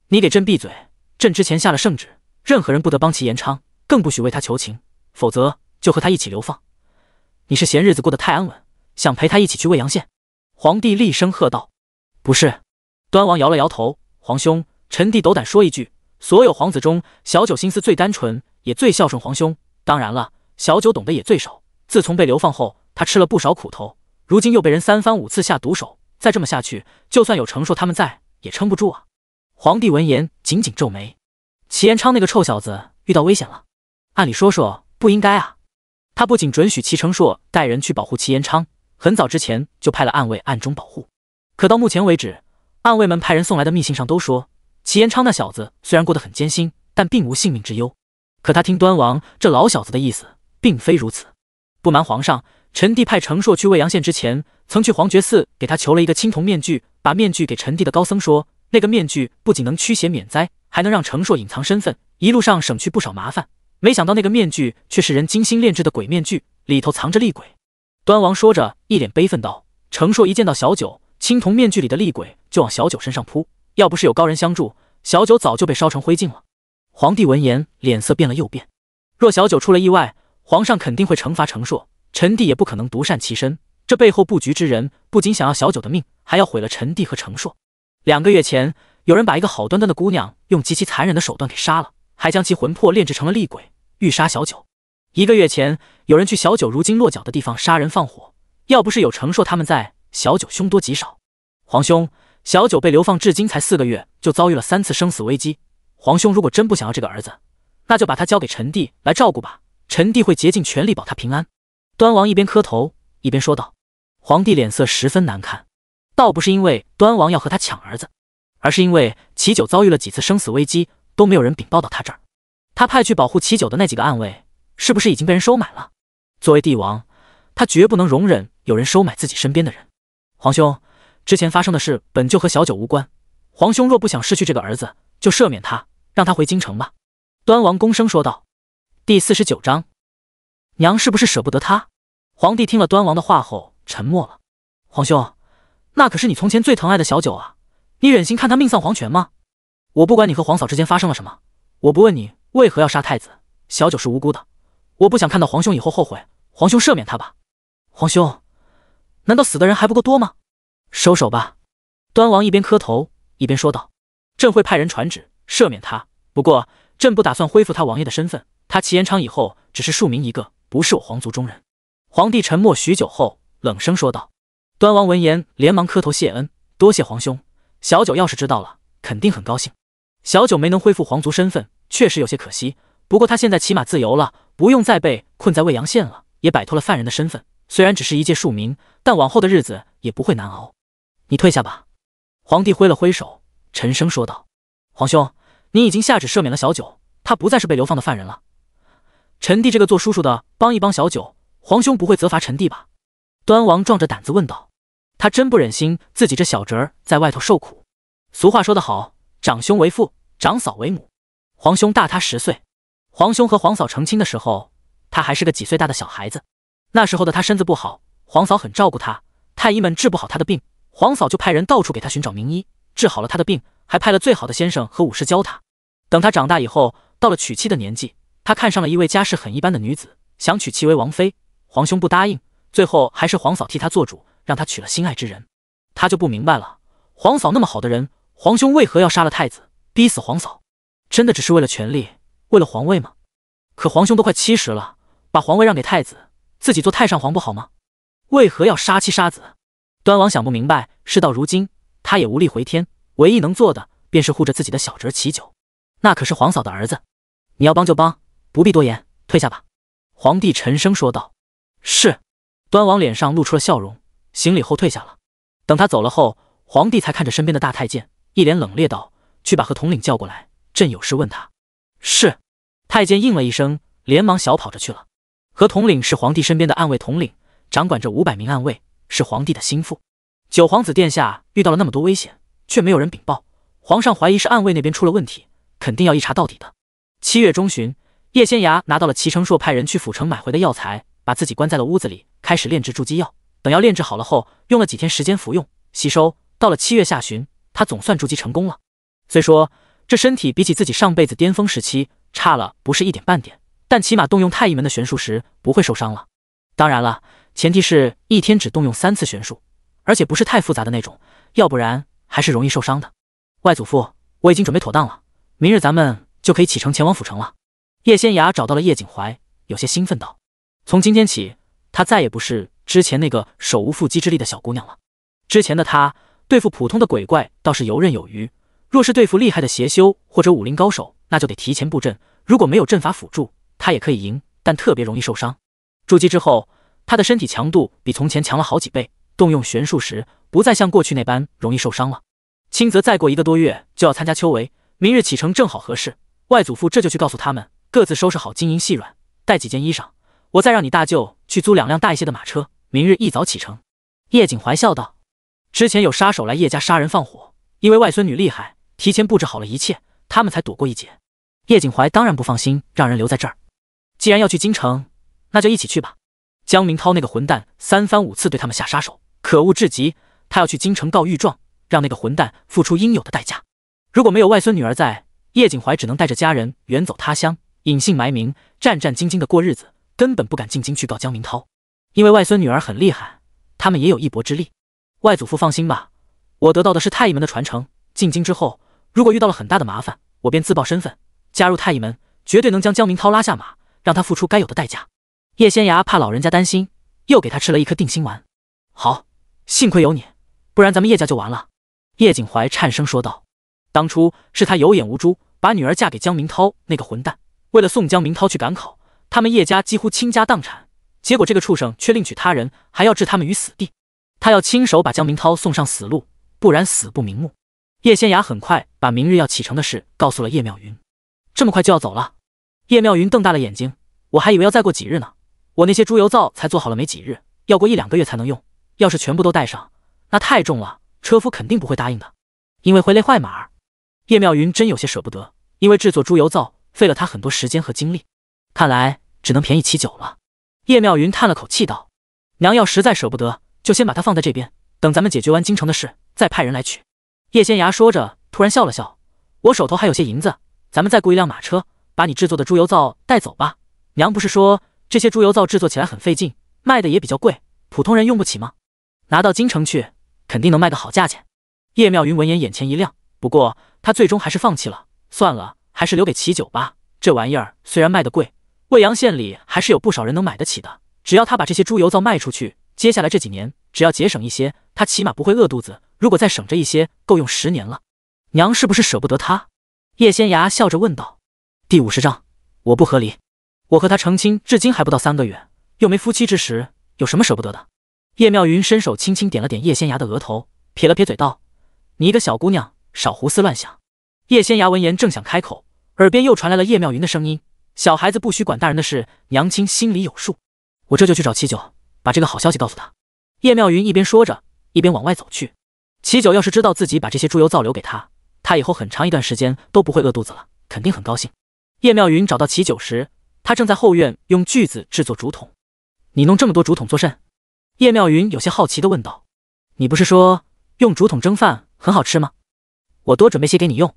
你给朕闭嘴！朕之前下了圣旨，任何人不得帮齐延昌，更不许为他求情，否则就和他一起流放。你是嫌日子过得太安稳，想陪他一起去未阳县？皇帝厉声喝道。不是。端王摇了摇头：“皇兄，臣弟斗胆说一句，所有皇子中，小九心思最单纯，也最孝顺皇兄。当然了，小九懂得也最少。自从被流放后，他吃了不少苦头，如今又被人3番5次下毒手，再这么下去，就算有程硕他们在，也撑不住啊。”皇帝闻言紧紧皱眉：“齐延昌那个臭小子遇到危险了，按理说不应该啊。他不仅准许齐承硕带人去保护齐延昌，很早之前就派了暗卫暗中保护。可到目前为止，暗卫们派人送来的密信上都说，齐延昌那小子虽然过得很艰辛，但并无性命之忧。可他听端王这老小子的意思，并非如此。不瞒皇上，臣弟派程硕去未阳县之前，曾去黄觉寺给他求了一个青铜面具，把面具给臣弟的高僧说，那个面具不仅能驱邪免灾，还能让程硕隐藏身份，一路上省去不少麻烦。没想到那个面具却是人精心炼制的鬼面具，里头藏着厉鬼。端王说着，一脸悲愤道：“程硕一见到小九，青铜面具里的厉鬼就往小九身上扑，要不是有高人相助，小九早就被烧成灰烬了。”皇帝闻言，脸色变了又变。若小九出了意外，皇上肯定会惩罚程硕，臣弟也不可能独善其身。这背后布局之人，不仅想要小九的命，还要毁了臣弟和程硕。2个月前，有人把一个好端端的姑娘用极其残忍的手段给杀了，还将其魂魄炼制成了厉鬼，欲杀小九。1个月前，有人去小九如今落脚的地方杀人放火，要不是有程硕他们在，小九凶多吉少。皇兄，小九被流放至今才4个月，就遭遇了3次生死危机。皇兄如果真不想要这个儿子，那就把他交给臣弟来照顾吧，臣弟会竭尽全力保他平安。端王一边磕头一边说道。皇帝脸色十分难看，倒不是因为端王要和他抢儿子，而是因为齐九遭遇了几次生死危机，都没有人禀报到他这儿。他派去保护齐九的那几个暗卫，是不是已经被人收买了？作为帝王，他绝不能容忍有人收买自己身边的人。皇兄，之前发生的事本就和小九无关，皇兄若不想失去这个儿子，就赦免他，让他回京城吧。端王躬声说道。第49章，娘是不是舍不得他？皇帝听了端王的话后沉默了。皇兄，那可是你从前最疼爱的小九啊，你忍心看他命丧黄泉吗？我不管你和皇嫂之间发生了什么，我不问你为何要杀太子，小九是无辜的，我不想看到皇兄以后后悔，皇兄赦免他吧。皇兄，难道死的人还不够多吗？收手吧。端王一边磕头一边说道：“朕会派人传旨赦免他，不过朕不打算恢复他王爷的身份。他齐延昌以后只是庶民一个，不是我皇族中人。”皇帝沉默许久后，冷声说道。端王闻言连忙磕头谢恩：“多谢皇兄，小九要是知道了，肯定很高兴。小九没能恢复皇族身份，确实有些可惜。不过他现在起码自由了，不用再被困在未阳县了，也摆脱了犯人的身份。虽然只是一介庶民，但往后的日子也不会难熬。你退下吧。”皇帝挥了挥手，沉声说道：“皇兄，你已经下旨赦免了小九，他不再是被流放的犯人了。臣弟这个做叔叔的帮一帮小九，皇兄不会责罚臣弟吧？”端王壮着胆子问道。他真不忍心自己这小侄儿在外头受苦。俗话说得好，长兄为父，长嫂为母。皇兄大他10岁，皇兄和皇嫂成亲的时候，他还是个几岁大的小孩子。那时候的他身子不好，皇嫂很照顾他，太医们治不好他的病，皇嫂就派人到处给他寻找名医，治好了他的病，还派了最好的先生和武士教他。等他长大以后，到了娶妻的年纪，他看上了一位家世很一般的女子，想娶其为王妃，皇兄不答应，最后还是皇嫂替他做主，让他娶了心爱之人。他就不明白了，皇嫂那么好的人，皇兄为何要杀了太子，逼死皇嫂？真的只是为了权力，为了皇位吗？可皇兄都快70了，把皇位让给太子，自己做太上皇不好吗？为何要杀妻杀子？端王想不明白，事到如今，他也无力回天，唯一能做的便是护着自己的小侄齐九，那可是皇嫂的儿子。你要帮就帮，不必多言，退下吧。皇帝沉声说道。是。端王脸上露出了笑容，行礼后退下了。等他走了后，皇帝才看着身边的大太监，一脸冷冽道：“去把何统领叫过来，朕有事问他。”是。太监应了一声，连忙小跑着去了。何统领是皇帝身边的暗卫统领，掌管着500名暗卫，是皇帝的心腹。九皇子殿下遇到了那么多危险，却没有人禀报，皇上怀疑是暗卫那边出了问题，肯定要一查到底的。7月中旬，叶仙崖拿到了齐成硕派人去府城买回的药材，把自己关在了屋子里，开始炼制筑基药。等药炼制好了后，用了几天时间服用吸收，到了7月下旬，他总算筑基成功了。虽说这身体比起自己上辈子巅峰时期差了不是一点半点，但起码动用太医门的玄术时不会受伤了。当然了，前提是一天只动用3次玄术，而且不是太复杂的那种，要不然还是容易受伤的。外祖父，我已经准备妥当了，明日咱们就可以启程前往府城了。叶仙崖找到了叶景怀，有些兴奋道：“从今天起，她再也不是之前那个手无缚鸡之力的小姑娘了。之前的她对付普通的鬼怪倒是游刃有余，若是对付厉害的邪修或者武林高手，那就得提前布阵，如果没有阵法辅助，她也可以赢，但特别容易受伤。筑基之后，她的身体强度比从前强了好几倍，动用玄术时不再像过去那般容易受伤了。轻则再过1个多月就要参加秋闱，明日启程正好合适。外祖父这就去告诉他们，各自收拾好金银细软，带几件衣裳，我再让你大舅去租2辆大一些的马车，明日一早启程。”叶景怀笑道：“之前有杀手来叶家杀人放火，因为外孙女厉害，提前布置好了一切，他们才躲过一劫。”叶景怀当然不放心让人留在这儿，既然要去京城，那就一起去吧。江明涛那个混蛋3番5次对他们下杀手，可恶至极，他要去京城告御状，让那个混蛋付出应有的代价。如果没有外孙女儿在，叶景怀只能带着家人远走他乡，隐姓埋名，战战兢兢的过日子，根本不敢进京去告江明涛。因为外孙女儿很厉害，他们也有一搏之力。外祖父放心吧，我得到的是太医门的传承，进京之后，如果遇到了很大的麻烦，我便自报身份，加入太医门，绝对能将江明涛拉下马，让他付出该有的代价。叶仙崖怕老人家担心，又给他吃了一颗定心丸。好，幸亏有你，不然咱们叶家就完了。叶景怀颤声说道。当初是他有眼无珠，把女儿嫁给江明涛那个混蛋，为了送江明涛去赶考，他们叶家几乎倾家荡产，结果这个畜生却另娶他人，还要置他们于死地。他要亲手把江明涛送上死路，不然死不瞑目。叶仙崖很快把明日要启程的事告诉了叶妙云。这么快就要走了？叶妙云瞪大了眼睛，我还以为要再过几日呢，我那些猪油皂才做好了没几日，要过1、2个月才能用，要是全部都带上，那太重了，车夫肯定不会答应的，因为会累坏马儿。叶妙云真有些舍不得，因为制作猪油皂费了他很多时间和精力，看来只能便宜齐九了。叶妙云叹了口气道：“娘要实在舍不得，就先把它放在这边，等咱们解决完京城的事，再派人来取。”叶仙崖说着，突然笑了笑：“我手头还有些银子，咱们再雇1辆马车，把你制作的猪油皂带走吧。娘不是说这些猪油皂制作起来很费劲，卖的也比较贵，普通人用不起吗？拿到京城去，肯定能卖个好价钱。”叶妙云闻言眼前一亮，不过他最终还是放弃了，算了，还是留给齐九吧。这玩意儿虽然卖得贵，未阳县里还是有不少人能买得起的。只要他把这些猪油皂卖出去，接下来这几年只要节省一些，他起码不会饿肚子。如果再省着一些，够用10年了。娘是不是舍不得他？叶仙芽笑着问道。第50章，我不和离。我和他成亲至今还不到3个月，又没夫妻之实，有什么舍不得的？叶妙云伸手轻轻点了点叶仙芽的额头，撇了撇嘴道：“你一个小姑娘，少胡思乱想。”叶仙芽闻言正想开口，耳边又传来了叶妙云的声音：“小孩子不许管大人的事，娘亲心里有数。我这就去找齐九，把这个好消息告诉他。”叶妙云一边说着，一边往外走去。齐九要是知道自己把这些猪油皂留给他，他以后很长一段时间都不会饿肚子了，肯定很高兴。叶妙云找到齐九时，他正在后院用锯子制作竹筒。你弄这么多竹筒做甚？叶妙云有些好奇地问道。你不是说用竹筒蒸饭很好吃吗？我多准备些给你用。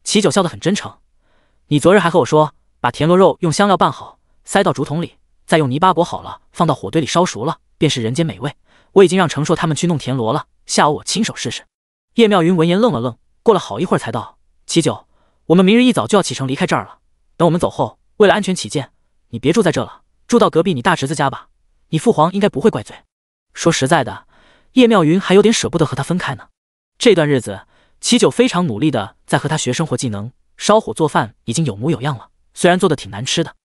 齐九笑得很真诚。你昨日还和我说，把田螺肉用香料拌好，塞到竹筒里，再用泥巴裹好了，放到火堆里烧熟了，便是人间美味。我已经让程硕他们去弄田螺了，下午我亲手试试。叶妙云闻言愣了愣，过了好一会儿才道：齐九，我们明日一早就要启程离开这儿了。等我们走后，为了安全起见，你别住在这了，住到隔壁你大侄子家吧。你父皇应该不会怪罪。说实在的，叶妙云还有点舍不得和他分开呢。这段日子，齐九非常努力的在和他学生活技能，烧火做饭已经有模有样了，虽然做的挺难吃的，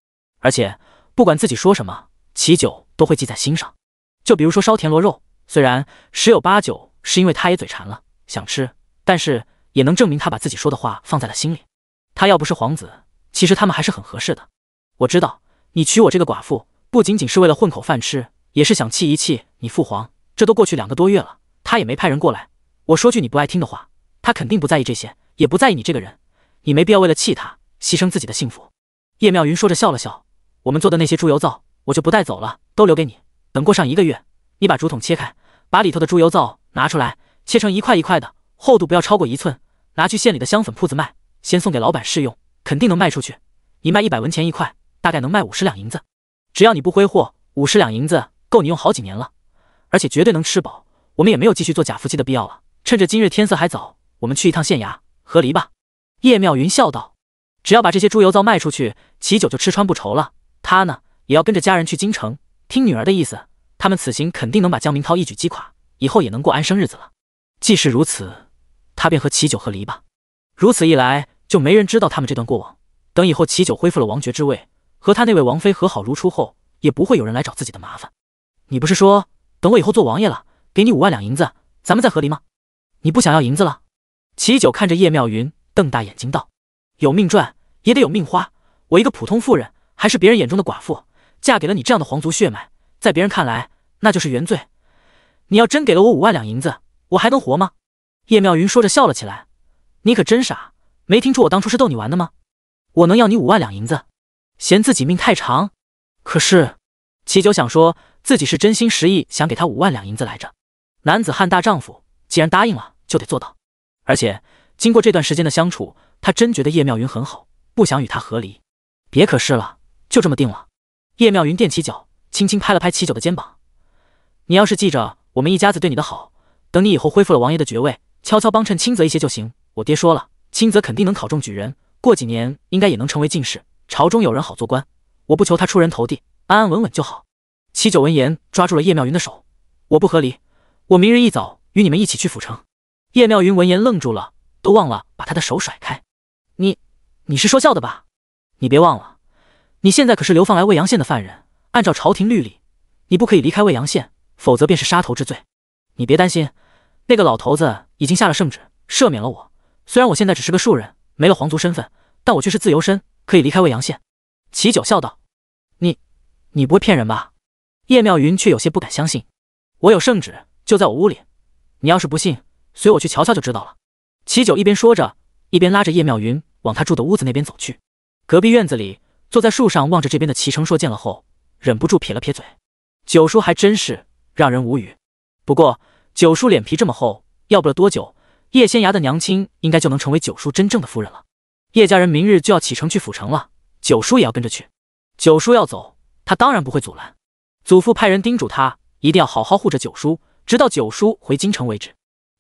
而且不管自己说什么，齐九都会记在心上。就比如说烧田螺肉，虽然10有8九是因为他也嘴馋了想吃，但是也能证明他把自己说的话放在了心里。他要不是皇子，其实他们还是很合适的。我知道你娶我这个寡妇不仅仅是为了混口饭吃，也是想气一气你父皇。这都过去2个多月了，他也没派人过来。我说句你不爱听的话，他肯定不在意这些，也不在意你这个人。你没必要为了气他牺牲自己的幸福。叶妙云说着笑了笑。我们做的那些猪油皂我就不带走了，都留给你。等过上1个月，你把竹筒切开，把里头的猪油皂拿出来，切成一块一块的，厚度不要超过1寸，拿去县里的香粉铺子卖，先送给老板试用，肯定能卖出去。你卖100文钱一块，大概能卖50两银子。只要你不挥霍，50两银子够你用好几年了，而且绝对能吃饱。我们也没有继续做假夫妻的必要了。趁着今日天色还早，我们去一趟县衙和离吧。叶妙云笑道。只要把这些猪油皂卖出去，齐九就吃穿不愁了。他呢，也要跟着家人去京城。听女儿的意思，他们此行肯定能把江明涛一举击垮，以后也能过安生日子了。既是如此，他便和齐九和离吧。如此一来，就没人知道他们这段过往。等以后齐九恢复了王爵之位，和他那位王妃和好如初后，也不会有人来找自己的麻烦。你不是说等我以后做王爷了，给你5万两银子，咱们再和离吗？你不想要银子了？齐九看着叶妙云，瞪大眼睛道：有命赚也得有命花。我一个普通妇人，还是别人眼中的寡妇，嫁给了你这样的皇族血脉，在别人看来那就是原罪。你要真给了我5万两银子，我还能活吗？叶妙云说着笑了起来。你可真傻，没听出我当初是逗你玩的吗？我能要你5万两银子？嫌自己命太长？可是齐九想说自己是真心实意想给他5万两银子来着。男子汉大丈夫，既然答应了就得做到。而且经过这段时间的相处，他真觉得叶妙云很好，不想与他和离。别可是了，就这么定了。叶妙云踮起脚，轻轻拍了拍齐九的肩膀。你要是记着我们一家子对你的好，等你以后恢复了王爷的爵位，悄悄帮衬轻则一些就行。我爹说了，轻则肯定能考中举人，过几年应该也能成为进士，朝中有人好做官。我不求他出人头地，安安稳稳就好。齐九闻言抓住了叶妙云的手。我不和离，我明日一早与你们一起去府城。叶妙云闻言愣住了，都忘了把他的手甩开。你是说笑的吧？你别忘了，你现在可是流放来未阳县的犯人，按照朝廷律例，你不可以离开未阳县，否则便是杀头之罪。你别担心，那个老头子已经下了圣旨，赦免了我。虽然我现在只是个庶人，没了皇族身份，但我却是自由身，可以离开未阳县。齐九笑道。你不会骗人吧？叶妙云却有些不敢相信。我有圣旨，就在我屋里，你要是不信，随我去瞧瞧就知道了。齐九一边说着，一边拉着叶妙云往他住的屋子那边走去。隔壁院子里，坐在树上望着这边的齐成硕见了后，忍不住撇了撇嘴。九叔还真是让人无语。不过九叔脸皮这么厚，要不了多久，叶仙崖的娘亲应该就能成为九叔真正的夫人了。叶家人明日就要启程去府城了，九叔也要跟着去。九叔要走，他当然不会阻拦。祖父派人叮嘱他，一定要好好护着九叔，直到九叔回京城为止。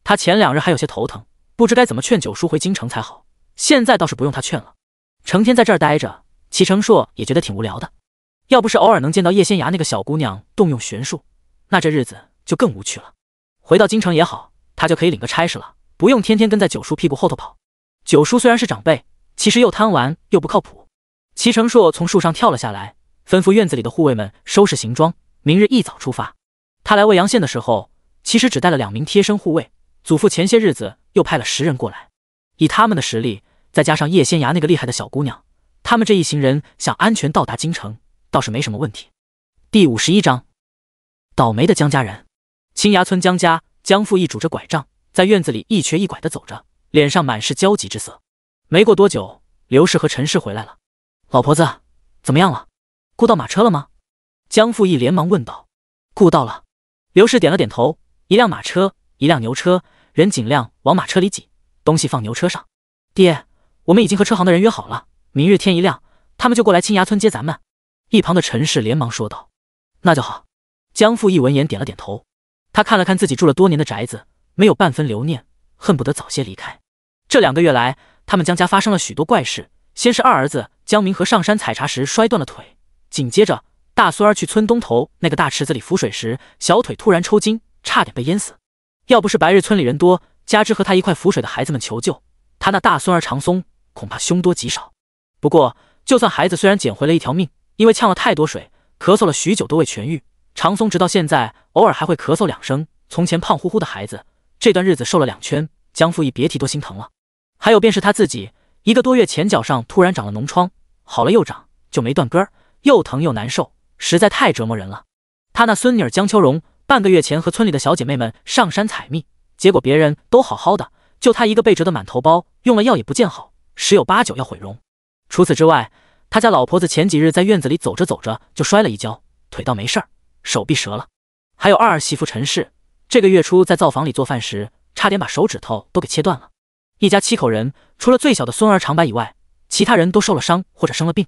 他前2日还有些头疼，不知该怎么劝九叔回京城才好，现在倒是不用他劝了。成天在这儿待着，齐成硕也觉得挺无聊的。要不是偶尔能见到叶仙崖那个小姑娘动用玄术，那这日子就更无趣了。回到京城也好，他就可以领个差事了，不用天天跟在九叔屁股后头跑。九叔虽然是长辈，其实又贪玩又不靠谱。齐成硕从树上跳了下来，吩咐院子里的护卫们收拾行装，明日一早出发。他来未阳县的时候，其实只带了2名贴身护卫，祖父前些日子又派了10人过来。以他们的实力，再加上叶仙崖那个厉害的小姑娘，他们这一行人想安全到达京城，倒是没什么问题。第51章，倒霉的江家人。青崖村江家，江父义拄着拐杖，在院子里一瘸一拐地走着，脸上满是焦急之色。没过多久，刘氏和陈氏回来了。老婆子，怎么样了？雇到马车了吗？江父义连忙问道。雇到了。刘氏点了点头，一辆马车，一辆牛车，人尽量往马车里挤，东西放牛车上。爹，我们已经和车行的人约好了，明日天一亮，他们就过来青崖村接咱们。一旁的陈氏连忙说道。那就好。江父义闻言点了点头。他看了看自己住了多年的宅子，没有半分留念，恨不得早些离开。这2个月来，他们江家发生了许多怪事。先是二儿子江明和上山采茶时摔断了腿，紧接着大孙儿去村东头那个大池子里浮水时，小腿突然抽筋，差点被淹死。要不是白日村里人多，加之和他一块浮水的孩子们求救，他那大孙儿长松恐怕凶多吉少。不过，就算孩子虽然捡回了一条命，因为呛了太多水，咳嗽了许久都未痊愈，长松直到现在偶尔还会咳嗽2声。从前胖乎乎的孩子，这段日子瘦了2圈，江父义别提多心疼了。还有便是他自己，1个多月前脚上突然长了脓疮，好了又长，就没断根儿，又疼又难受，实在太折磨人了。他那孙女儿江秋荣半个月前和村里的小姐妹们上山采蜜，结果别人都好好的，就他一个被折得满头包，用了药也不见好，10有8九要毁容。除此之外，他家老婆子前几日在院子里走着走着就摔了一跤，腿倒没事儿，手臂折了。还有二儿媳妇陈氏，这个月初在灶房里做饭时，差点把手指头都给切断了。一家7口人，除了最小的孙儿长白以外，其他人都受了伤或者生了病。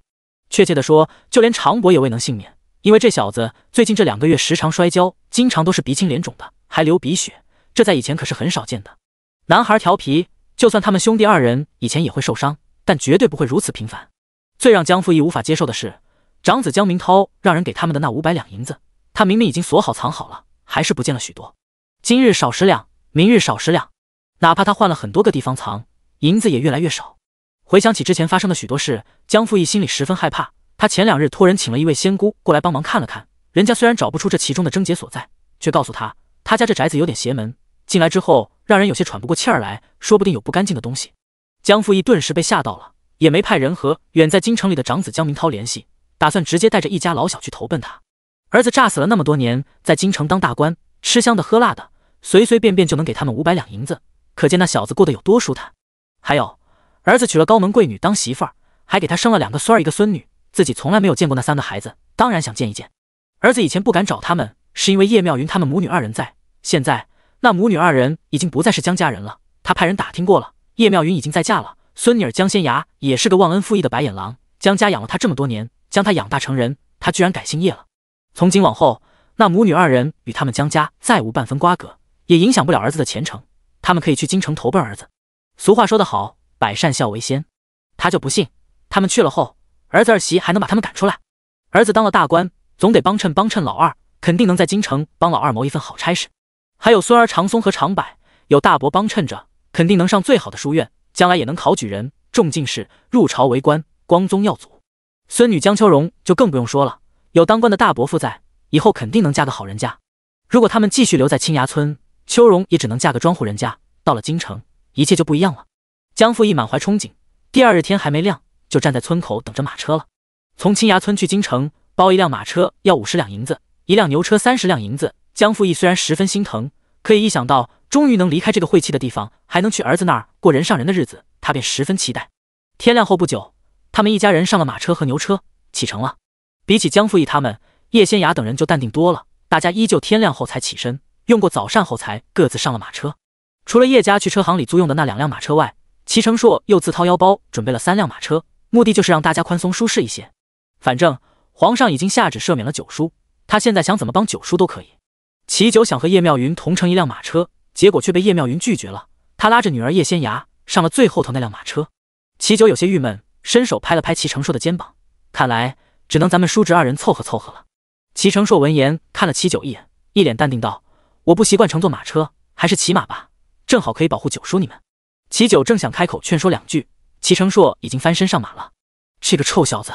确切的说，就连常伯也未能幸免，因为这小子最近这2个月时常摔跤，经常都是鼻青脸肿的，还流鼻血，这在以前可是很少见的。男孩调皮，就算他们兄弟2人以前也会受伤，但绝对不会如此频繁。最让江父义无法接受的是，长子江明涛让人给他们的那500两银子，他明明已经锁好藏好了，还是不见了许多。今日少10两，明日少10两，哪怕他换了很多个地方藏，银子也越来越少。回想起之前发生的许多事，江父义心里十分害怕。他前2日托人请了一位仙姑过来帮忙看了看，人家虽然找不出这其中的症结所在，却告诉他，他家这宅子有点邪门，进来之后让人有些喘不过气儿来，说不定有不干净的东西。江父义顿时被吓到了，也没派人和远在京城里的长子江明涛联系，打算直接带着一家老小去投奔他。儿子诈死了那么多年，在京城当大官，吃香的喝辣的，随随便便就能给他们500两银子，可见那小子过得有多舒坦。还有，儿子娶了高门贵女当媳妇儿，还给他生了2个孙儿1个孙女，自己从来没有见过那3个孩子，当然想见一见。儿子以前不敢找他们，是因为叶妙云他们母女2人在，现在那母女2人已经不再是江家人了。他派人打听过了，叶妙云已经再嫁了，孙女儿江仙崖也是个忘恩负义的白眼狼，江家养了他这么多年，将他养大成人，他居然改姓叶了。从今往后，那母女2人与他们江家再无半分瓜葛，也影响不了儿子的前程，他们可以去京城投奔儿子。俗话说得好，百善孝为先。他就不信他们去了后，儿子儿媳还能把他们赶出来。儿子当了大官，总得帮衬帮衬老二，肯定能在京城帮老二谋一份好差事。还有孙儿长松和长柏，有大伯帮衬着，肯定能上最好的书院，将来也能考举人，中进士，入朝为官，光宗耀祖。孙女江秋荣就更不用说了，有当官的大伯父在，以后肯定能嫁个好人家。如果他们继续留在青崖村，秋荣也只能嫁个庄户人家，到了京城，一切就不一样了。江父义满怀憧憬，第2日天还没亮，就站在村口等着马车了。从青崖村去京城，包一辆马车要50两银子，一辆牛车30两银子。江父义虽然十分心疼，可以一想到终于能离开这个晦气的地方，还能去儿子那儿过人上人的日子，他便十分期待。天亮后不久，他们一家人上了马车和牛车，启程了。比起江父义他们，叶仙崖等人就淡定多了，大家依旧天亮后才起身，用过早膳后才各自上了马车。除了叶家去车行里租用的那2辆马车外，齐成硕又自掏腰包准备了3辆马车，目的就是让大家宽松舒适一些。反正皇上已经下旨赦免了九叔，他现在想怎么帮九叔都可以。齐九想和叶妙云同乘一辆马车，结果却被叶妙云拒绝了。他拉着女儿叶仙芽上了最后头那辆马车。齐九有些郁闷，伸手拍了拍齐成硕的肩膀，看来只能咱们叔侄二人凑合凑合了。齐成硕闻言看了齐九一眼，一脸淡定道：“我不习惯乘坐马车，还是骑马吧，正好可以保护九叔你们。”齐九正想开口劝说两句，齐成硕已经翻身上马了。这个臭小子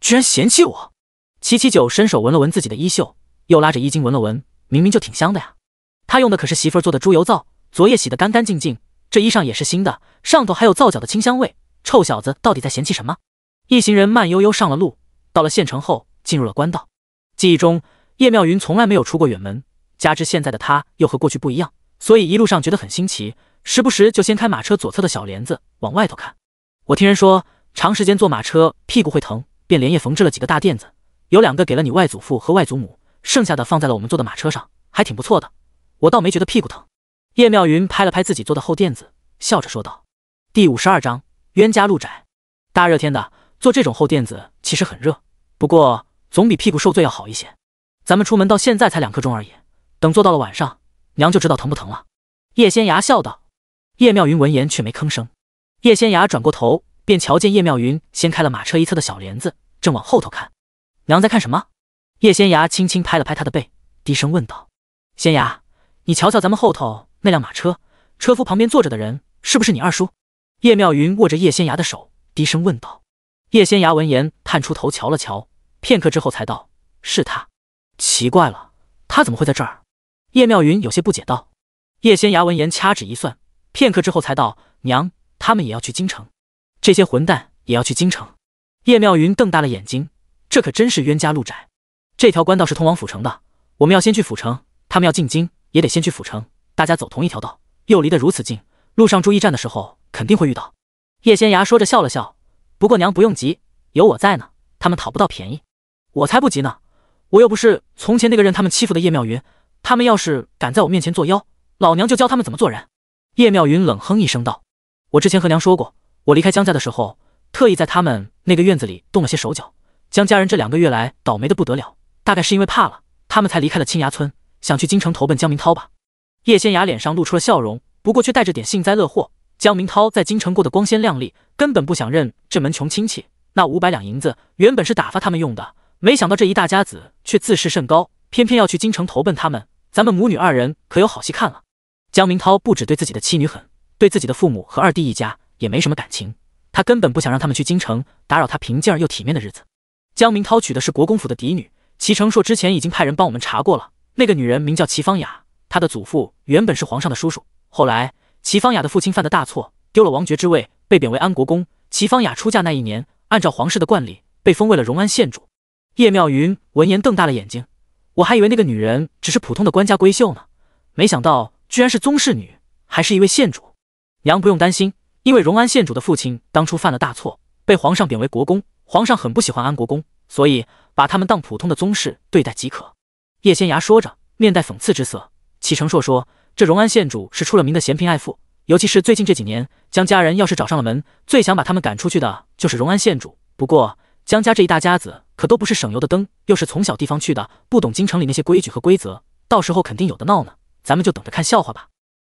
居然嫌弃我！齐九伸手闻了闻自己的衣袖，又拉着衣襟闻了闻，明明就挺香的呀。他用的可是媳妇儿做的猪油皂，昨夜洗得干干净净，这衣裳也是新的，上头还有皂角的清香味。臭小子到底在嫌弃什么？一行人慢悠悠上了路，到了县城后进入了官道。记忆中，叶妙云从来没有出过远门，加之现在的她又和过去不一样，所以一路上觉得很新奇，时不时就掀开马车左侧的小帘子往外头看。我听人说，长时间坐马车屁股会疼，便连夜缝制了几个大垫子，有2个给了你外祖父和外祖母，剩下的放在了我们坐的马车上，还挺不错的。我倒没觉得屁股疼。叶妙云拍了拍自己坐的厚垫子，笑着说道。第52章冤家路窄。大热天的，坐这种厚垫子其实很热，不过总比屁股受罪要好一些。咱们出门到现在才2刻钟而已，等坐到了晚上，娘就知道疼不疼了。叶仙芽笑道。叶妙云闻言却没吭声。叶仙芽转过头，便瞧见叶妙云掀开了马车一侧的小帘子，正往后头看。娘在看什么？叶仙芽轻轻拍了拍她的背，低声问道。仙芽，你瞧瞧咱们后头那辆马车，车夫旁边坐着的人是不是你二叔？叶妙云握着叶仙芽的手，低声问道。叶仙芽闻言探出头瞧了瞧，片刻之后才道：是他。奇怪了，他怎么会在这儿？叶妙云有些不解道。叶仙芽闻言掐指一算，片刻之后才道：娘，他们也要去京城。这些混蛋也要去京城？叶妙云瞪大了眼睛，这可真是冤家路窄。这条官道是通往府城的，我们要先去府城，他们要进京也得先去府城，大家走同一条道，又离得如此近，路上注驿站的时候肯定会遇到。叶仙芽说着笑了笑，不过娘不用急，有我在呢，他们讨不到便宜。我才不急呢，我又不是从前那个任他们欺负的叶妙云，他们要是敢在我面前作妖，老娘就教他们怎么做人。叶妙云冷哼一声道。我之前和娘说过，我离开江家的时候，特意在他们那个院子里动了些手脚，江家人这2个月来倒霉的不得了，大概是因为怕了，他们才离开了青崖村，想去京城投奔江明涛吧。叶仙芽脸上露出了笑容，不过却带着点幸灾乐祸。江明涛在京城过得光鲜亮丽，根本不想认这门穷亲戚。那500两银子原本是打发他们用的，没想到这一大家子却自视甚高，偏偏要去京城投奔他们，咱们母女2人可有好戏看了。江明涛不只对自己的妻女狠，对自己的父母和二弟一家也没什么感情，他根本不想让他们去京城，打扰他平静又体面的日子。江明涛娶的是国公府的嫡女，齐成硕之前已经派人帮我们查过了，那个女人名叫齐芳雅，她的祖父原本是皇上的叔叔，后来齐芳雅的父亲犯的大错，丢了王爵之位，被贬为安国公。齐芳雅出嫁那一年，按照皇室的惯例，被封为了荣安县主。叶妙云闻言瞪大了眼睛，我还以为那个女人只是普通的官家闺秀呢，没想到居然是宗室女，还是一位县主。娘不用担心，因为荣安县主的父亲当初犯了大错，被皇上贬为国公，皇上很不喜欢安国公，所以把他们当普通的宗室对待即可。叶仙芽说着，面带讽刺之色。齐成硕说，这荣安县主是出了名的嫌贫爱富，尤其是最近这几年，江家人要是找上了门，最想把他们赶出去的就是荣安县主。不过江家这一大家子可都不是省油的灯，又是从小地方去的，不懂京城里那些规矩和规则，到时候肯定有的闹呢，咱们就等着看笑话吧。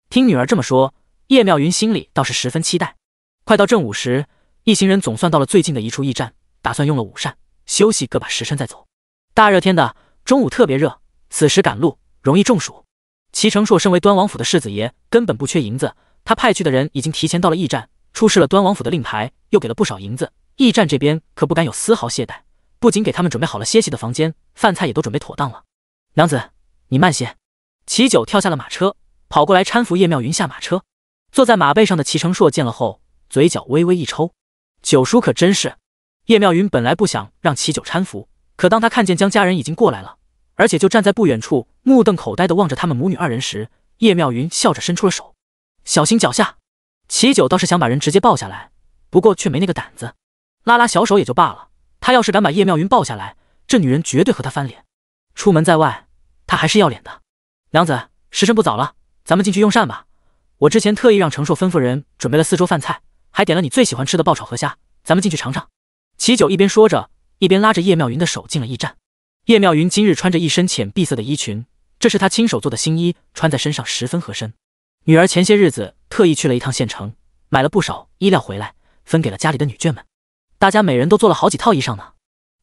听女儿这么说，叶妙云心里倒是十分期待。快到正午时，一行人总算到了最近的一处驿站，打算用了午膳休息个把时辰再走。大热天的，中午特别热，此时赶路容易中暑。齐成硕身为端王府的世子爷，根本不缺银子，他派去的人已经提前到了驿站，出示了端王府的令牌，又给了不少银子。驿站这边可不敢有丝毫懈怠，不仅给他们准备好了歇息的房间，饭菜也都准备妥当了。娘子，你慢些。齐九跳下了马车，跑过来搀扶叶妙云下马车。坐在马背上的齐成硕见了后，嘴角微微一抽。九叔可真是。叶妙云本来不想让齐九搀扶，可当他看见江家人已经过来了，而且就站在不远处目瞪口呆地望着他们母女2人时，叶妙云笑着伸出了手，小心脚下。齐九倒是想把人直接抱下来，不过却没那个胆子，拉拉小手也就罢了，他要是敢把叶妙云抱下来，这女人绝对和他翻脸。出门在外，他还是要脸的。娘子，时辰不早了，咱们进去用膳吧。我之前特意让程硕吩咐人准备了4桌饭菜，还点了你最喜欢吃的爆炒河虾，咱们进去尝尝。齐九一边说着，一边拉着叶妙云的手进了驿站。叶妙云今日穿着一身浅碧色的衣裙，这是她亲手做的新衣，穿在身上十分合身。女儿前些日子特意去了一趟县城，买了不少衣料回来，分给了家里的女眷们。大家每人都做了好几套衣裳呢。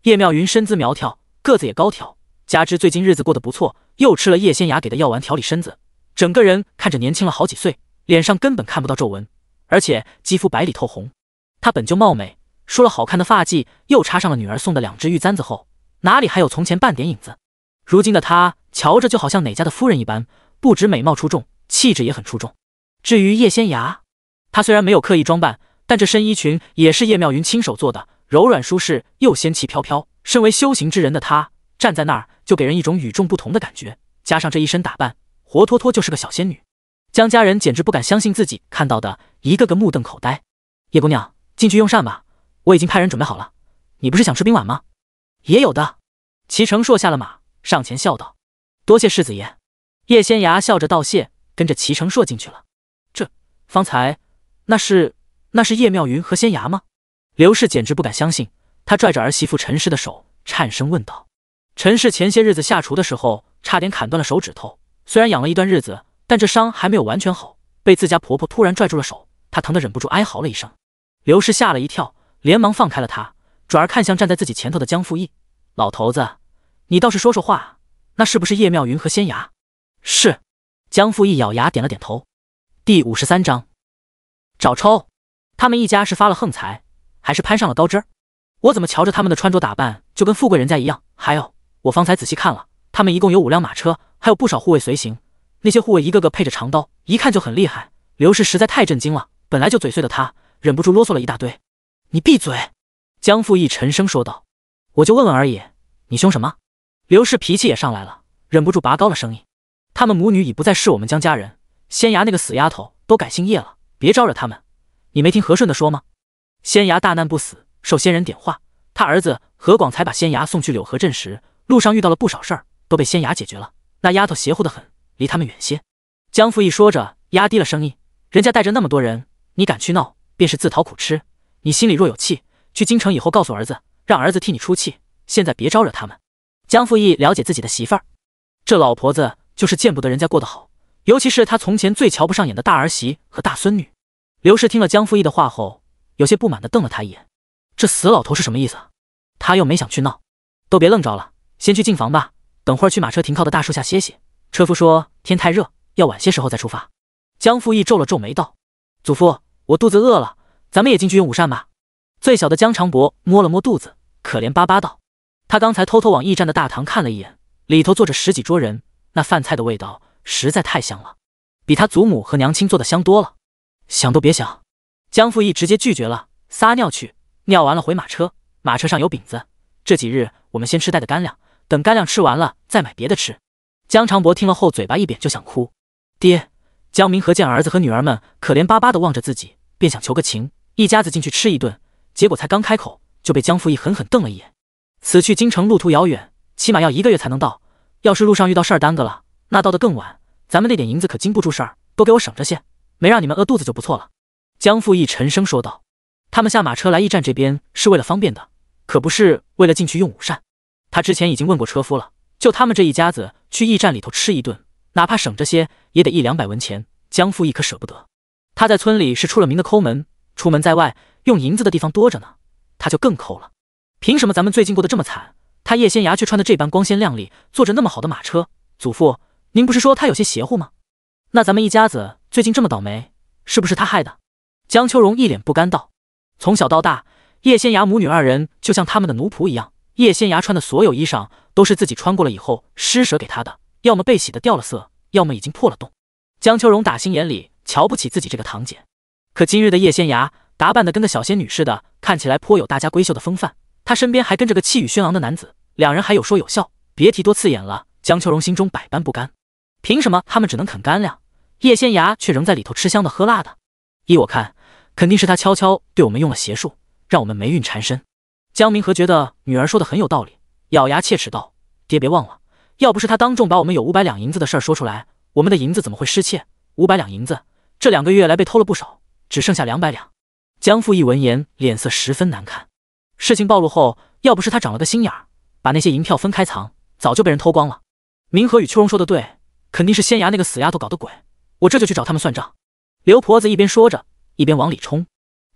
叶妙云身姿苗条，个子也高挑，加之最近日子过得不错，又吃了叶仙雅给的药丸调理身子，整个人看着年轻了好几岁，脸上根本看不到皱纹，而且肌肤白里透红。她本就貌美，梳了好看的发髻，又插上了女儿送的2只玉簪子后，哪里还有从前半点影子？如今的她瞧着就好像哪家的夫人一般，不止美貌出众，气质也很出众。至于叶仙雅，她虽然没有刻意装扮，但这身衣裙也是叶妙云亲手做的，柔软舒适又仙气飘飘。身为修行之人的她站在那儿就给人一种与众不同的感觉，加上这一身打扮，活脱脱就是个小仙女。江家人简直不敢相信自己看到的，一个个目瞪口呆。叶姑娘，进去用膳吧，我已经派人准备好了。你不是想吃冰碗吗？也有的。齐成硕下了马，上前笑道：多谢世子爷。叶仙牙笑着道谢，跟着齐成硕进去了。方才那是叶妙云和仙牙吗？刘氏简直不敢相信，他拽着儿媳妇陈氏的手，颤声问道。陈氏前些日子下厨的时候，差点砍断了手指头，虽然养了一段日子，但这伤还没有完全好，被自家婆婆突然拽住了手，她疼得忍不住哀嚎了一声。刘氏吓了一跳，连忙放开了她，转而看向站在自己前头的江复义：老头子，你倒是说说话，那是不是叶妙云和仙牙？是。江复义咬牙点了点头。第53章，找抽。他们一家是发了横财，还是攀上了高枝？我怎么瞧着他们的穿着打扮就跟富贵人家一样？还有，我方才仔细看了，他们一共有5辆马车，还有不少护卫随行，那些护卫一个个配着长刀，一看就很厉害。刘氏实在太震惊了，本来就嘴碎的他忍不住啰嗦了一大堆。你闭嘴！江复义沉声说道。我就问问而已，你凶什么？刘氏脾气也上来了，忍不住拔高了声音。他们母女已不再是我们江家人，仙牙那个死丫头都改姓叶了，别招惹他们。你没听和顺的说吗？仙牙大难不死，受仙人点化，他儿子何广才把仙牙送去柳河镇时，路上遇到了不少事儿，都被仙牙解决了。那丫头邪乎得很，离他们远些。江复义说着，压低了声音：人家带着那么多人，你敢去闹，便是自讨苦吃。你心里若有气，去京城以后告诉儿子，让儿子替你出气，现在别招惹他们。江复义了解自己的媳妇儿，这老婆子就是见不得人家过得好，尤其是他从前最瞧不上眼的大儿媳和大孙女。刘氏听了江复义的话后，有些不满地瞪了他一眼，这死老头是什么意思？他又没想去闹。都别愣着了，先去进房吧，等会儿去马车停靠的大树下歇歇。车夫说天太热，要晚些时候再出发。江复义皱了皱眉道：祖父，我肚子饿了，咱们也进去用午膳吧。最小的江长伯摸了摸肚子，可怜巴巴道：他刚才偷偷往驿站的大堂看了一眼，里头坐着10几桌人，那饭菜的味道实在太香了，比他祖母和娘亲做的香多了。想都别想。江复义直接拒绝了，撒尿去，尿完了回马车，马车上有饼子，这几日我们先吃带的干粮，等干粮吃完了再买别的吃。江长伯听了后嘴巴一扁就想哭。爹！江明和见儿子和女儿们可怜巴巴地望着自己，便想求个情，一家子进去吃一顿，结果才刚开口就被江复义狠狠瞪了一眼。此去京城路途遥远，起码要1个月才能到，要是路上遇到事儿耽搁了，那到得更晚，咱们那点银子可经不住事儿，都给我省着些，没让你们饿肚子就不错了。江复义沉声说道。他们下马车来驿站这边是为了方便的，可不是为了进去用午膳。他之前已经问过车夫了，就他们这一家子去驿站里头吃一顿，哪怕省着些也得100-200文钱，江复义可舍不得。他在村里是出了名的抠门，出门在外用银子的地方多着呢，他就更抠了。凭什么咱们最近过得这么惨，他叶仙牙却穿得这般光鲜亮丽，坐着那么好的马车？祖父，您不是说他有些邪乎吗？那咱们一家子最近这么倒霉，是不是他害的？江秋荣一脸不甘道。从小到大，叶仙牙母女2人就像他们的奴仆一样，叶仙牙穿的所有衣裳都是自己穿过了以后施舍给他的，要么被洗得掉了色，要么已经破了洞。江秋荣打心眼里瞧不起自己这个堂姐，可今日的叶仙牙打扮得跟个小仙女似的，看起来颇有大家闺秀的风范，她身边还跟着个气宇轩昂的男子，两人还有说有笑，别提多刺眼了。江秋荣心中百般不甘，凭什么他们只能啃干粮，叶仙牙却仍在里头吃香的喝辣的？依我看，肯定是他悄悄对我们用了邪术，让我们霉运缠身。江明和觉得女儿说的很有道理，咬牙切齿道：爹别忘了，要不是他当众把我们有500两银子的事儿说出来，我们的银子怎么会失窃？500两银子，这2个月来被偷了不少，只剩下200两。江复义闻言脸色十分难看。事情暴露后，要不是他长了个心眼儿，把那些银票分开藏，早就被人偷光了。明和与秋荣说的对，肯定是仙牙那个死丫头搞的鬼。我这就去找他们算账。刘婆子一边说着，一边往里冲。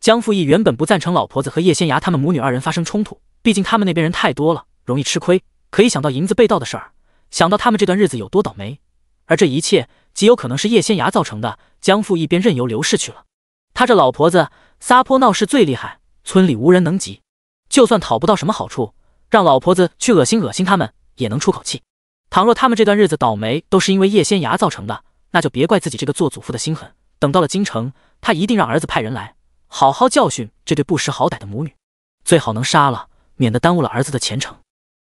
江父义原本不赞成老婆子和叶仙芽他们母女二人发生冲突，毕竟他们那边人太多了，容易吃亏。可一想到银子被盗的事儿，想到他们这段日子有多倒霉，而这一切极有可能是叶仙芽造成的，江父义便任由刘氏去了。他这老婆子撒泼闹事最厉害，村里无人能及。就算讨不到什么好处，让老婆子去恶心他们，也能出口气。倘若他们这段日子倒霉都是因为叶仙芽造成的，那就别怪自己这个做祖父的心狠。等到了京城，他一定让儿子派人来，好好教训这对不识好歹的母女，最好能杀了，免得耽误了儿子的前程。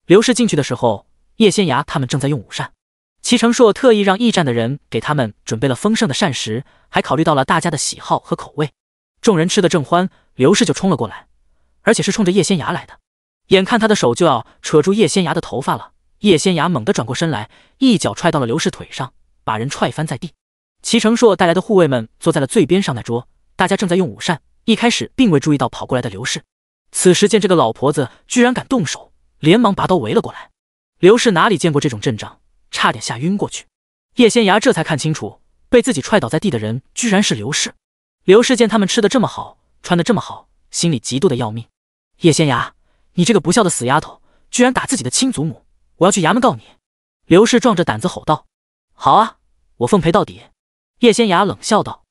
刘氏进去的时候，叶仙芽他们正在用午膳。齐成硕特意让驿站的人给他们准备了丰盛的膳食，还考虑到了大家的喜好和口味。众人吃得正欢，刘氏就冲了过来，而且是冲着叶仙芽来的。眼看他的手就要扯住叶仙芽的头发了，叶仙芽猛地转过身来，一脚踹到了刘氏腿上，把人踹翻在地。齐成硕带来的护卫们坐在了最边上那桌，大家正在用午膳，一开始并未注意到跑过来的刘氏。此时见这个老婆子居然敢动手，连忙拔刀围了过来。刘氏哪里见过这种阵仗，差点吓晕过去。叶仙芽这才看清楚，被自己踹倒在地的人居然是刘氏。刘氏见他们吃得这么好，穿得这么好，心里嫉妒的要命。叶仙芽，你这个不孝的死丫头，居然打自己的亲祖母，我要去衙门告你。刘氏壮着胆子吼道。好啊，我奉陪到底。叶仙芽冷笑道。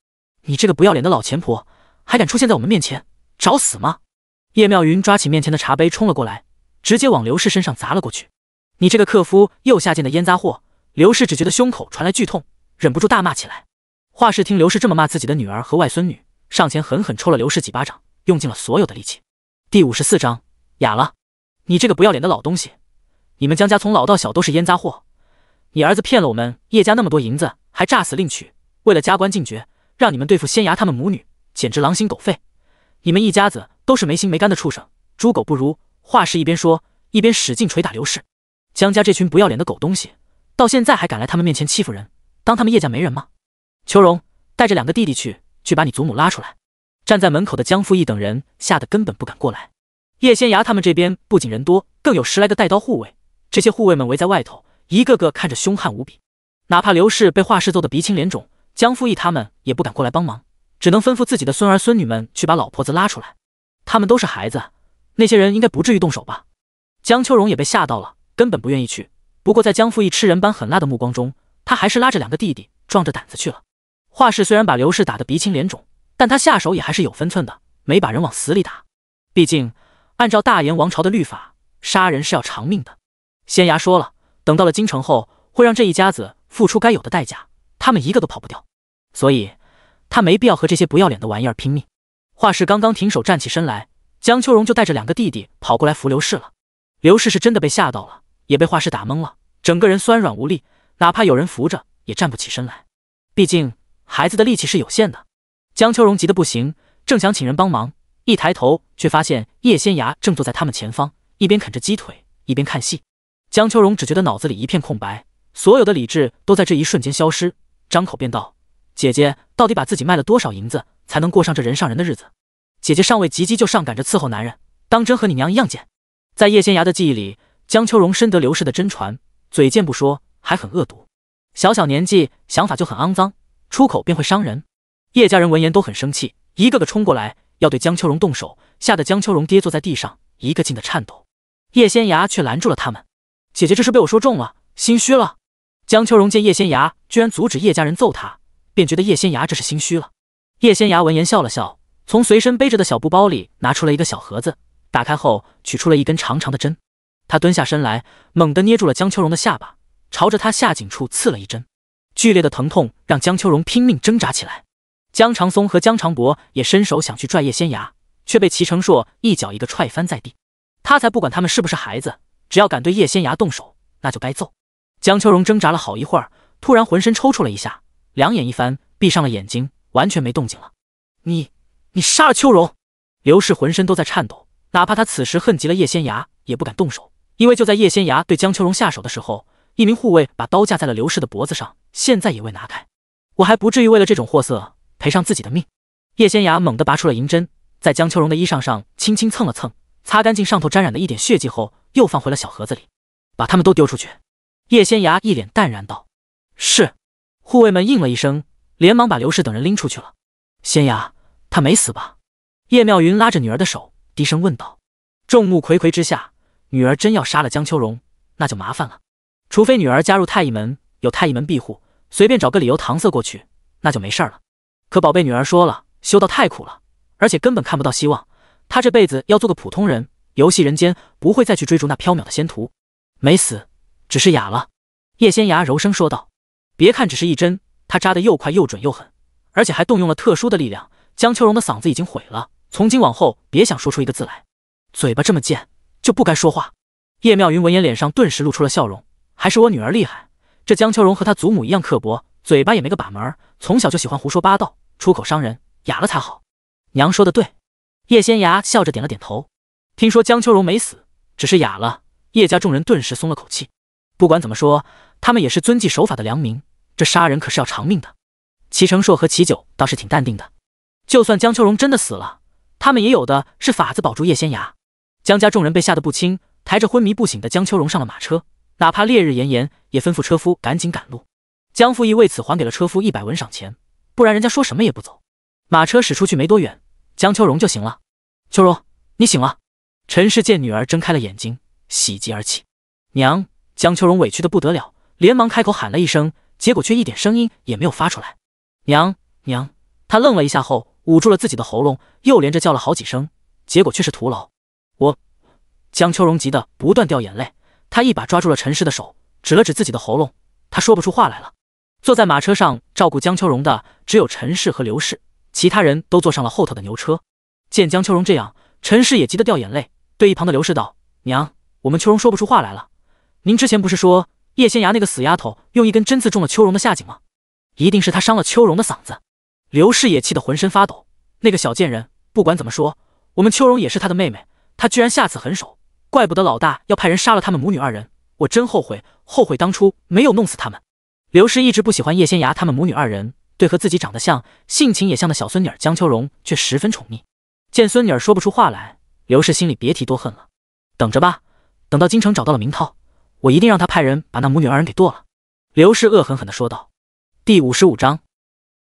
你这个不要脸的老钱婆，还敢出现在我们面前，找死吗？叶妙云抓起面前的茶杯冲了过来，直接往刘氏身上砸了过去。你这个克夫又下贱的烟杂货！刘氏只觉得胸口传来剧痛，忍不住大骂起来。华氏听刘氏这么骂自己的女儿和外孙女，上前狠狠抽了刘氏几巴掌，用尽了所有的力气。第54章，哑了！你这个不要脸的老东西，你们江家从老到小都是烟杂货，你儿子骗了我们叶家那么多银子，还诈死另娶，为了加官进爵，让你们对付仙芽他们母女，简直狼心狗肺！你们一家子都是没心没肝的畜生，猪狗不如！华氏一边说，一边使劲捶打刘氏。江家这群不要脸的狗东西，到现在还敢来他们面前欺负人，当他们叶家没人吗？秋荣，带着2个弟弟去把你祖母拉出来。站在门口的江父义等人吓得根本不敢过来。叶仙芽他们这边不仅人多，更有10来个带刀护卫，这些护卫们围在外头，一个个看着凶悍无比。哪怕刘氏被华氏揍得鼻青脸肿，江父义他们也不敢过来帮忙，只能吩咐自己的孙儿孙女们去把老婆子拉出来。他们都是孩子，那些人应该不至于动手吧？江秋荣也被吓到了，根本不愿意去。不过在江父义吃人般狠辣的目光中，他还是拉着2个弟弟，壮着胆子去了。华氏虽然把刘氏打得鼻青脸肿，但他下手也还是有分寸的，没把人往死里打。毕竟按照大炎王朝的律法，杀人是要偿命的。仙芽说了，等到了京城后，会让这一家子付出该有的代价，他们一个都跑不掉，所以他没必要和这些不要脸的玩意儿拼命。华氏刚刚停手站起身来，江秋荣就带着2个弟弟跑过来扶刘氏了。刘氏是真的被吓到了，也被华氏打懵了，整个人酸软无力，哪怕有人扶着也站不起身来。毕竟孩子的力气是有限的。江秋荣急得不行，正想请人帮忙，一抬头却发现叶仙芽正坐在他们前方，一边啃着鸡腿一边看戏。江秋荣只觉得脑子里一片空白，所有的理智都在这一瞬间消失，张口便道：姐姐到底把自己卖了多少银子才能过上这人上人的日子？姐姐尚未及笄就上赶着伺候男人，当真和你娘一样贱？在叶仙芽的记忆里，江秋荣深得刘氏的真传，嘴贱不说，还很恶毒，小小年纪想法就很肮脏，出口便会伤人。叶家人闻言都很生气，一个个冲过来要对江秋荣动手，吓得江秋荣跌坐在地上，一个劲的颤抖。叶仙芽却拦住了他们：姐姐这是被我说中了，心虚了。江秋荣见叶仙芽居然阻止叶家人揍他，便觉得叶仙芽这是心虚了。叶仙芽闻言笑了笑，从随身背着的小布包里拿出了一个小盒子，打开后取出了一根长长的针。他蹲下身来，猛地捏住了江秋荣的下巴，朝着他下颈处刺了一针。剧烈的疼痛让江秋荣拼命挣扎起来。江长松和江长伯也伸手想去拽叶仙芽，却被齐成硕一脚一个踹翻在地。他才不管他们是不是孩子，只要敢对叶仙芽动手，那就该揍。江秋荣挣扎了好一会儿，突然浑身抽搐了一下，两眼一翻，闭上了眼睛，完全没动静了。你杀了秋荣！刘氏浑身都在颤抖，哪怕他此时恨极了叶仙芽，也不敢动手，因为就在叶仙芽对江秋荣下手的时候，一名护卫把刀架在了刘氏的脖子上，现在也未拿开。我还不至于为了这种货色赔上自己的命。叶仙芽猛地拔出了银针，在江秋荣的衣裳上轻轻蹭了蹭，擦干净上头沾染的一点血迹后，又放回了小盒子里。把他们都丢出去。叶仙芽一脸淡然道：是。护卫们应了一声，连忙把刘氏等人拎出去了。仙衙，他没死吧？叶妙云拉着女儿的手，低声问道。众目睽睽之下，女儿真要杀了江秋荣，那就麻烦了。除非女儿加入太医门，有太医门庇护，随便找个理由搪塞过去，那就没事了。可宝贝女儿说了，修道太苦了，而且根本看不到希望，她这辈子要做个普通人，游戏人间，不会再去追逐那缥缈的仙途。没死，只是哑了。叶仙崖柔声说道。别看只是一针，他扎得又快又准又狠，而且还动用了特殊的力量，江秋荣的嗓子已经毁了，从今往后别想说出一个字来。嘴巴这么贱，就不该说话。叶妙云闻言脸上顿时露出了笑容，还是我女儿厉害，这江秋荣和他祖母一样刻薄，嘴巴也没个把门，从小就喜欢胡说八道，出口伤人，哑了才好。娘说的对。叶仙崖笑着点了点头。听说江秋荣没死，只是哑了，叶家众人顿时松了口气。不管怎么说，他们也是遵纪守法的良民，这杀人可是要偿命的。齐成硕和齐九倒是挺淡定的，就算江秋荣真的死了，他们也有的是法子保住叶仙崖。江家众人被吓得不轻，抬着昏迷不醒的江秋荣上了马车，哪怕烈日炎炎，也吩咐车夫赶紧赶路。江父义为此还给了车夫100文赏钱，不然人家说什么也不走。马车驶出去没多远，江秋荣就醒了。秋荣，你醒了。陈氏见女儿睁开了眼睛，喜极而泣。娘！江秋荣委屈的不得了，连忙开口喊了一声，结果却一点声音也没有发出来。娘娘！他愣了一下后，捂住了自己的喉咙，又连着叫了好几声，结果却是徒劳。江秋荣急得不断掉眼泪，他一把抓住了陈氏的手，指了指自己的喉咙，他说不出话来了。坐在马车上照顾江秋荣的只有陈氏和刘氏，其他人都坐上了后头的牛车。见江秋荣这样，陈氏也急得掉眼泪，对一旁的刘氏道：娘，我们秋荣说不出话来了，您之前不是说叶仙崖那个死丫头用一根针刺中了秋荣的下颈吗？一定是她伤了秋荣的嗓子。刘氏也气得浑身发抖，那个小贱人，不管怎么说，我们秋荣也是她的妹妹，她居然下此狠手，怪不得老大要派人杀了他们母女二人，我真后悔当初没有弄死他们。刘氏一直不喜欢叶仙崖他们母女二人，对和自己长得像、性情也像的小孙女江秋荣却十分宠溺。见孙女儿说不出话来，刘氏心里别提多恨了。等着吧，等到京城找到了名套，我一定让他派人把那母女二人给剁了。刘氏恶狠狠地说道。第55章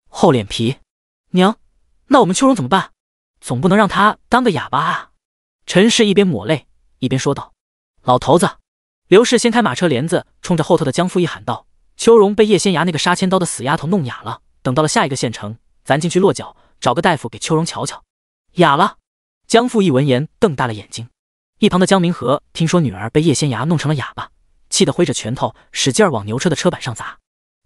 厚脸皮。娘，那我们秋荣怎么办？总不能让他当个哑巴啊。陈氏一边抹泪一边说道。老头子！刘氏掀开马车帘子，冲着后头的江父义喊道：秋荣被叶仙崖那个杀千刀的死丫头弄哑了，等到了下一个县城，咱进去落脚，找个大夫给秋荣瞧瞧。哑了！江父义闻言瞪大了眼睛。一旁的江明和听说女儿被叶仙崖弄成了哑巴，气得挥着拳头使劲往牛车的车板上砸。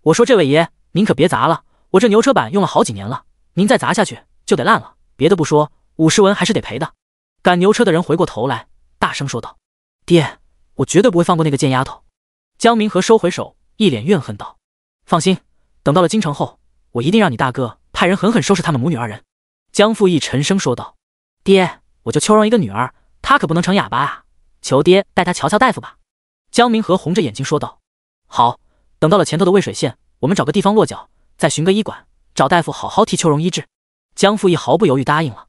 我说这位爷，您可别砸了，我这牛车板用了好几年了，您再砸下去就得烂了，别的不说，50文还是得赔的。赶牛车的人回过头来，大声说道：爹，我绝对不会放过那个贱丫头。江明和收回手，一脸怨恨道：放心，等到了京城后，我一定让你大哥派人狠狠收拾他们母女二人。江父义沉声说道：爹，我就秋荣一个女儿，她可不能成哑巴啊，求爹带她瞧瞧大夫吧。江明和红着眼睛说道：好，等到了前头的渭水县，我们找个地方落脚，再寻个医馆，找大夫好好替秋荣医治。江父义毫不犹豫答应了。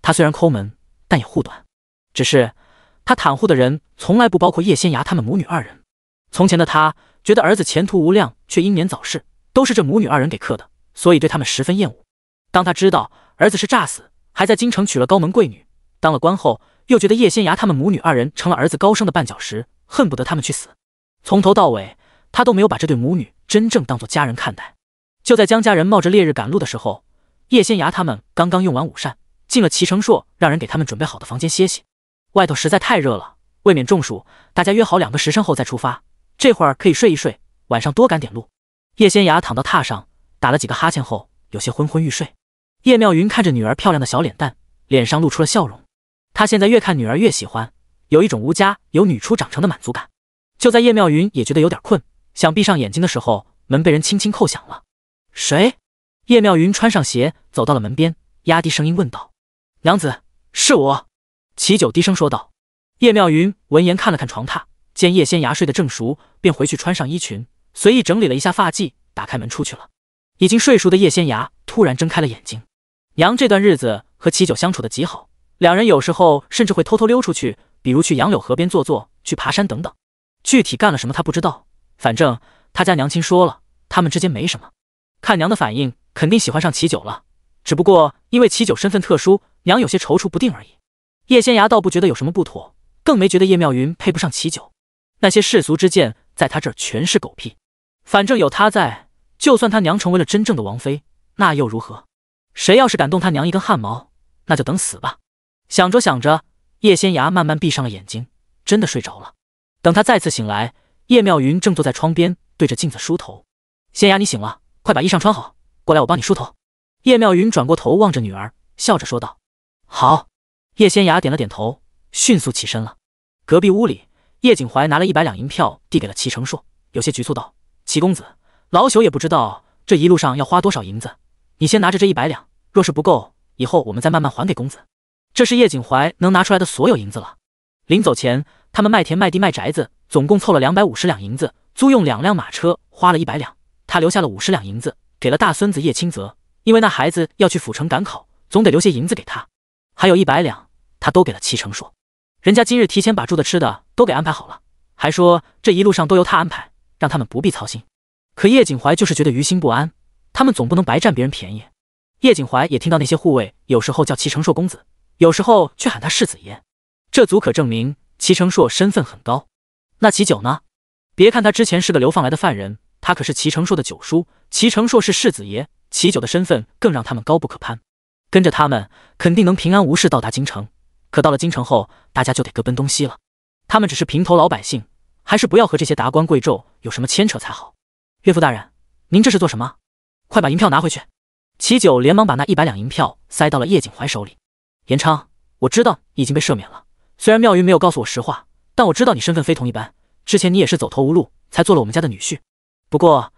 他虽然抠门，但也护短，只是他袒护的人从来不包括叶仙崖他们母女二人。从前的他觉得儿子前途无量，却英年早逝，都是这母女二人给克的，所以对他们十分厌恶。当他知道儿子是诈死，还在京城娶了高门贵女，当了官后又觉得叶仙崖他们母女二人成了儿子高升的绊脚石，恨不得他们去死。从头到尾他都没有把这对母女真正当作家人看待。就在江家人冒着烈日赶路的时候，叶仙崖他们刚刚用完午膳，进了齐成硕让人给他们准备好的房间歇息。外头实在太热了，为免中暑，大家约好2个时辰后再出发，这会儿可以睡一睡，晚上多赶点路。叶仙崖躺到榻上，打了几个哈欠后，有些昏昏欲睡。叶妙云看着女儿漂亮的小脸蛋，脸上露出了笑容。她现在越看女儿越喜欢，有一种吴家有女初长成的满足感。就在叶妙云也觉得有点困，想闭上眼睛的时候，门被人轻轻叩响了。谁？叶妙云穿上鞋走到了门边，压低声音问道：娘子，是我。齐九低声说道。叶妙云闻言看了看床榻，见叶仙崖睡得正熟，便回去穿上衣裙，随意整理了一下发髻，打开门出去了。已经睡熟的叶仙崖突然睁开了眼睛。娘这段日子和齐九相处得极好，两人有时候甚至会偷偷溜出去，比如去杨柳河边坐坐，去爬山等等。具体干了什么他不知道，反正他家娘亲说了，他们之间没什么。看娘的反应，肯定喜欢上齐九了，只不过因为齐九身份特殊，娘有些踌躇不定而已。叶仙崖倒不觉得有什么不妥，更没觉得叶妙云配不上齐九。那些世俗之见，在他这儿全是狗屁。反正有他在，就算他娘成为了真正的王妃，那又如何？谁要是敢动他娘一根汗毛，那就等死吧。想着想着，叶仙崖慢慢闭上了眼睛，真的睡着了。等他再次醒来，叶妙云正坐在窗边，对着镜子梳头。仙崖，你醒了，快把衣裳穿好，过来我帮你梳头。叶妙云转过头望着女儿，笑着说道。好。叶仙崖点了点头，迅速起身了。隔壁屋里，叶景怀拿了100两银票递给了齐成硕，有些局促道：齐公子，老朽也不知道这一路上要花多少银子，你先拿着这100两，若是不够，以后我们再慢慢还给公子。这是叶景怀能拿出来的所有银子了。临走前，他们卖田卖地卖宅子，总共凑了250两银子，租用2辆马车花了100两，他留下了50两银子，给了大孙子叶清泽，因为那孩子要去府城赶考，总得留些银子给他。还有100两，他都给了齐成硕。人家今日提前把住的吃的都给安排好了，还说这一路上都由他安排，让他们不必操心。可叶景怀就是觉得于心不安，他们总不能白占别人便宜。叶景怀也听到那些护卫有时候叫齐成硕公子，有时候却喊他世子爷，这足可证明齐成硕身份很高。那齐九呢？别看他之前是个流放来的犯人，他可是齐成硕的九叔，齐成硕是世子爷，齐九的身份更让他们高不可攀。跟着他们肯定能平安无事到达京城，可到了京城后，大家就得各奔东西了。他们只是平头老百姓，还是不要和这些达官贵胄有什么牵扯才好。岳父大人，您这是做什么？快把银票拿回去。齐九连忙把那100两银票塞到了叶景怀手里。严昌，我知道你已经被赦免了，虽然妙云没有告诉我实话，但我知道你身份非同一般，之前你也是走投无路才做了我们家的女婿。不过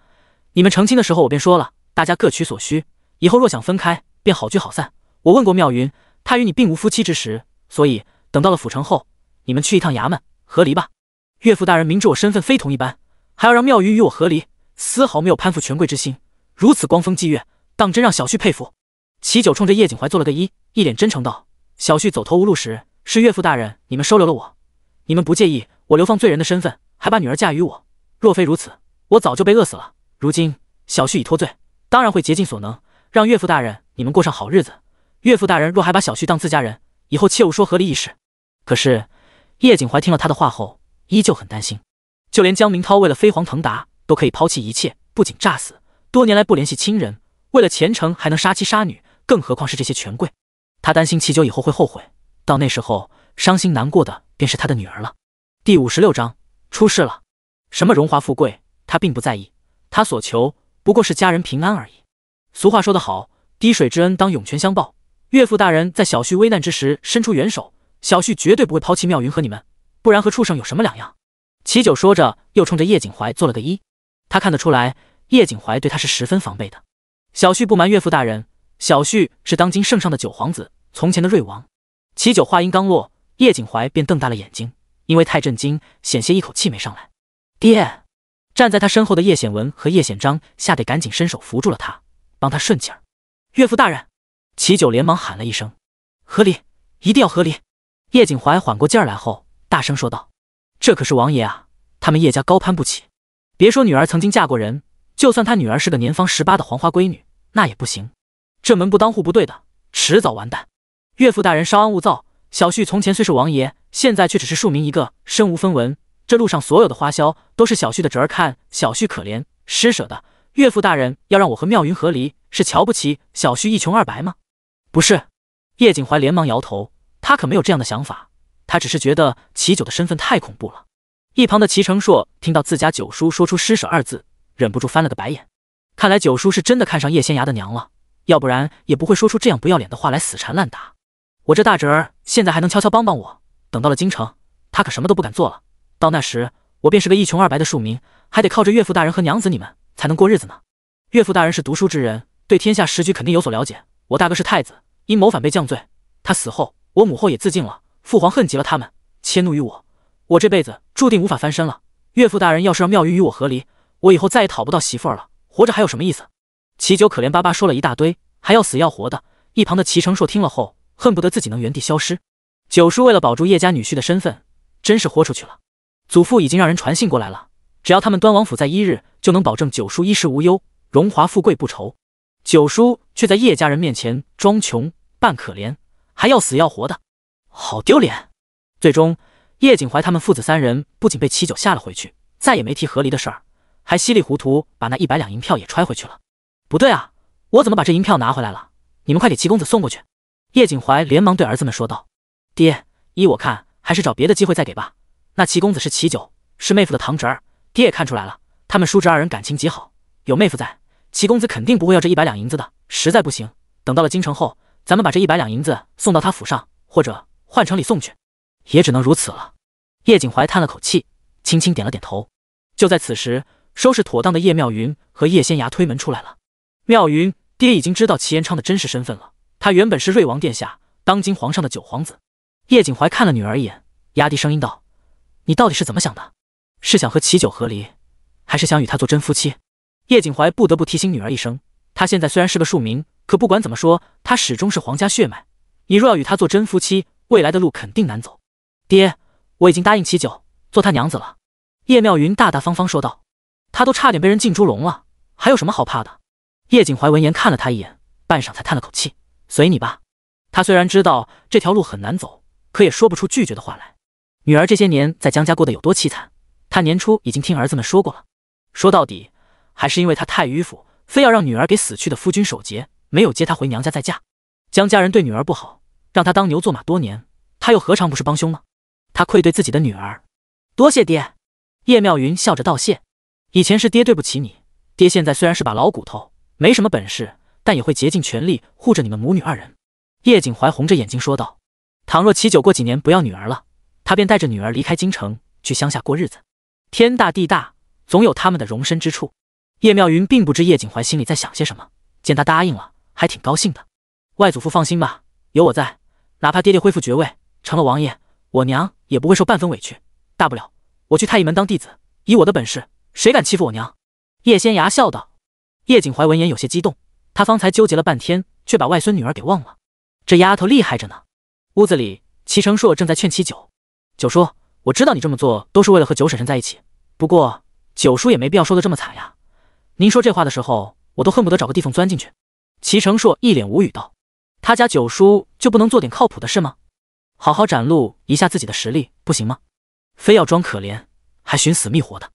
你们成亲的时候我便说了，大家各取所需，以后若想分开便好聚好散。我问过妙云，她与你并无夫妻之实，所以等到了府城后，你们去一趟衙门和离吧。岳父大人明知我身份非同一般，还要让妙云与我和离，丝毫没有攀附权贵之心，如此光风霁月，当真让小婿佩服。齐九冲着叶景怀做了个揖，一脸真诚道：小婿走投无路时，是岳父大人你们收留了我，你们不介意我流放罪人的身份，还把女儿嫁与我，若非如此，我早就被饿死了。如今小婿已脱罪，当然会竭尽所能让岳父大人你们过上好日子。岳父大人若还把小婿当自家人，以后切勿说和离一事。可是叶景怀听了他的话后，依旧很担心。就连江明涛为了飞黄腾达都可以抛弃一切，不仅诈死，多年来不联系亲人，为了前程还能杀妻杀女，更何况是这些权贵。他担心齐九以后会后悔，到那时候伤心难过的便是他的女儿了。第56章出事了。什么荣华富贵他并不在意，他所求不过是家人平安而已。俗话说得好，滴水之恩当涌泉相报。岳父大人在小婿危难之时伸出援手，小婿绝对不会抛弃妙云和你们，不然和畜生有什么两样。齐九说着又冲着叶景怀做了个揖，他看得出来叶景怀对他是十分防备的。小婿不瞒岳父大人，小婿是当今圣上的九皇子，从前的瑞王。齐九话音刚落，叶景怀便瞪大了眼睛，因为太震惊，险些一口气没上来。爹！站在他身后的叶显文和叶显章吓得赶紧伸手扶住了他，帮他顺气儿。岳父大人！齐九连忙喊了一声：和离，一定要和离。叶景怀缓过劲儿来后，大声说道：这可是王爷啊，他们叶家高攀不起。别说女儿曾经嫁过人，就算他女儿是个年方18的黄花闺女，那也不行。这门不当户不对的，迟早完蛋。岳父大人稍安勿躁，小婿从前虽是王爷，现在却只是庶民一个，身无分文。这路上所有的花销都是小婿的侄儿看小婿可怜施舍的。岳父大人要让我和妙云和离，是瞧不起小婿一穷二白吗？不是。叶景怀连忙摇头，他可没有这样的想法，他只是觉得齐九的身份太恐怖了。一旁的齐成硕听到自家九叔说出施舍2字，忍不住翻了个白眼。看来九叔是真的看上叶仙崖的娘了，要不然也不会说出这样不要脸的话来死缠烂打。我这大侄儿现在还能悄悄帮帮我，等到了京城，他可什么都不敢做了。到那时，我便是个一穷二白的庶民，还得靠着岳父大人和娘子你们才能过日子呢。岳父大人是读书之人，对天下时局肯定有所了解。我大哥是太子，因谋反被降罪，他死后，我母后也自尽了，父皇恨极了他们，迁怒于我，我这辈子注定无法翻身了。岳父大人要是让妙云与我和离，我以后再也讨不到媳妇儿了，活着还有什么意思？齐九可怜巴巴说了一大堆，还要死要活的。一旁的齐成硕听了后，恨不得自己能原地消失。九叔为了保住叶家女婿的身份，真是豁出去了。祖父已经让人传信过来了，只要他们端王府在1日，就能保证九叔衣食无忧，荣华富贵不愁。九叔却在叶家人面前装穷扮可怜，还要死要活的，好丢脸。最终，叶景怀他们父子三人不仅被齐九吓了回去，再也没提和离的事儿，还稀里糊涂把那100两银票也揣回去了。不对啊，我怎么把这银票拿回来了？你们快给齐公子送过去。叶景怀连忙对儿子们说道：“爹，依我看，还是找别的机会再给吧。那齐公子是齐九，是妹夫的堂侄儿，爹也看出来了，他们叔侄二人感情极好，有妹夫在，齐公子肯定不会要这100两银子的。实在不行，等到了京城后，咱们把这100两银子送到他府上，或者换城里送去，也只能如此了。”叶景怀叹了口气，轻轻点了点头。就在此时，收拾妥当的叶妙云和叶仙涯推门出来了。妙云，爹已经知道齐延昌的真实身份了，他原本是瑞王殿下，当今皇上的九皇子。叶景怀看了女儿一眼，压低声音道：“你到底是怎么想的？是想和齐九和离，还是想与他做真夫妻？”叶景怀不得不提醒女儿一声，他现在虽然是个庶民，可不管怎么说，他始终是皇家血脉。你若要与他做真夫妻，未来的路肯定难走。爹，我已经答应齐九做他娘子了。叶妙云大大方方说道：“他都差点被人进猪笼了，还有什么好怕的？”叶景怀闻言看了他一眼，半晌才叹了口气：“随你吧。”他虽然知道这条路很难走，可也说不出拒绝的话来。女儿这些年在江家过得有多凄惨，他年初已经听儿子们说过了。说到底，还是因为他太迂腐，非要让女儿给死去的夫君守节，没有接她回娘家再嫁。江家人对女儿不好，让她当牛做马多年，他又何尝不是帮凶呢？他愧对自己的女儿。多谢爹。叶妙云笑着道谢。以前是爹对不起你，爹现在虽然是把老骨头，没什么本事，但也会竭尽全力护着你们母女二人。叶景怀红着眼睛说道：“倘若齐九过几年不要女儿了，他便带着女儿离开京城，去乡下过日子。天大地大，总有他们的容身之处。”叶妙云并不知叶景怀心里在想些什么，见他答应了，还挺高兴的。外祖父放心吧，有我在，哪怕爹爹恢复爵位，成了王爷，我娘也不会受半分委屈。大不了我去太医门当弟子，以我的本事，谁敢欺负我娘？叶仙涯笑道。叶景怀闻言有些激动，他方才纠结了半天，却把外孙女儿给忘了。这丫头厉害着呢。屋子里，齐成硕正在劝齐九：“九叔，我知道你这么做都是为了和九婶婶在一起，不过九叔也没必要说的这么惨呀。您说这话的时候，我都恨不得找个地缝钻进去。”齐成硕一脸无语道：“他家九叔就不能做点靠谱的事吗？好好展露一下自己的实力，不行吗？非要装可怜，还寻死觅活的。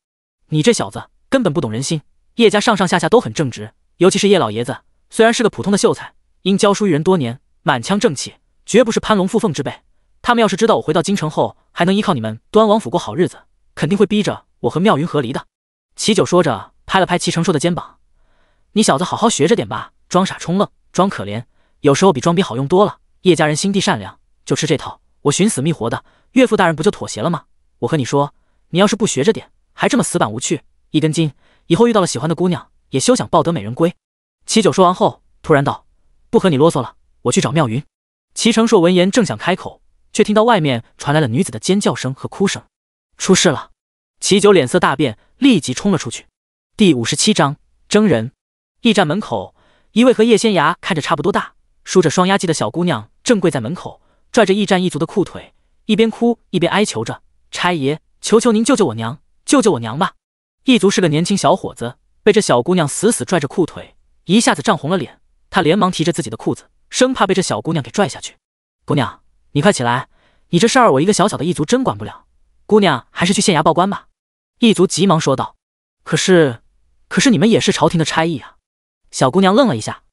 你这小子根本不懂人心。叶家上上下下都很正直，尤其是叶老爷子，虽然是个普通的秀才，因教书育人多年，满腔正气，绝不是攀龙附凤之辈。他们要是知道我回到京城后还能依靠你们端王府过好日子，肯定会逼着我和妙云和离的。”齐九说着，拍了拍齐成硕的肩膀：“你小子好好学着点吧，装傻充愣，装可怜，有时候比装逼好用多了。叶家人心地善良，就吃这套，我寻死觅活的，岳父大人不就妥协了吗？我和你说，你要是不学着点，还这么死板无趣，一根筋，以后遇到了喜欢的姑娘，也休想抱得美人归。”齐九说完后，突然道：“不和你啰嗦了，我去找妙云。”齐成硕闻言正想开口，却听到外面传来了女子的尖叫声和哭声。出事了！齐九脸色大变，立即冲了出去。第57章征人。驿站门口，一位和叶仙涯看着差不多大，梳着双压髻的小姑娘正跪在门口，拽着驿站一族的裤腿，一边哭一边哀求着：“差爷，求求您救救我娘，救救我娘吧！”一族是个年轻小伙子，被这小姑娘死死拽着裤腿，一下子涨红了脸。他连忙提着自己的裤子，生怕被这小姑娘给拽下去。“姑娘，你快起来，你这事儿我一个小小的一族真管不了，姑娘还是去县衙报官吧。”一族急忙说道。可是你们也是朝廷的差役啊！”小姑娘愣了一下，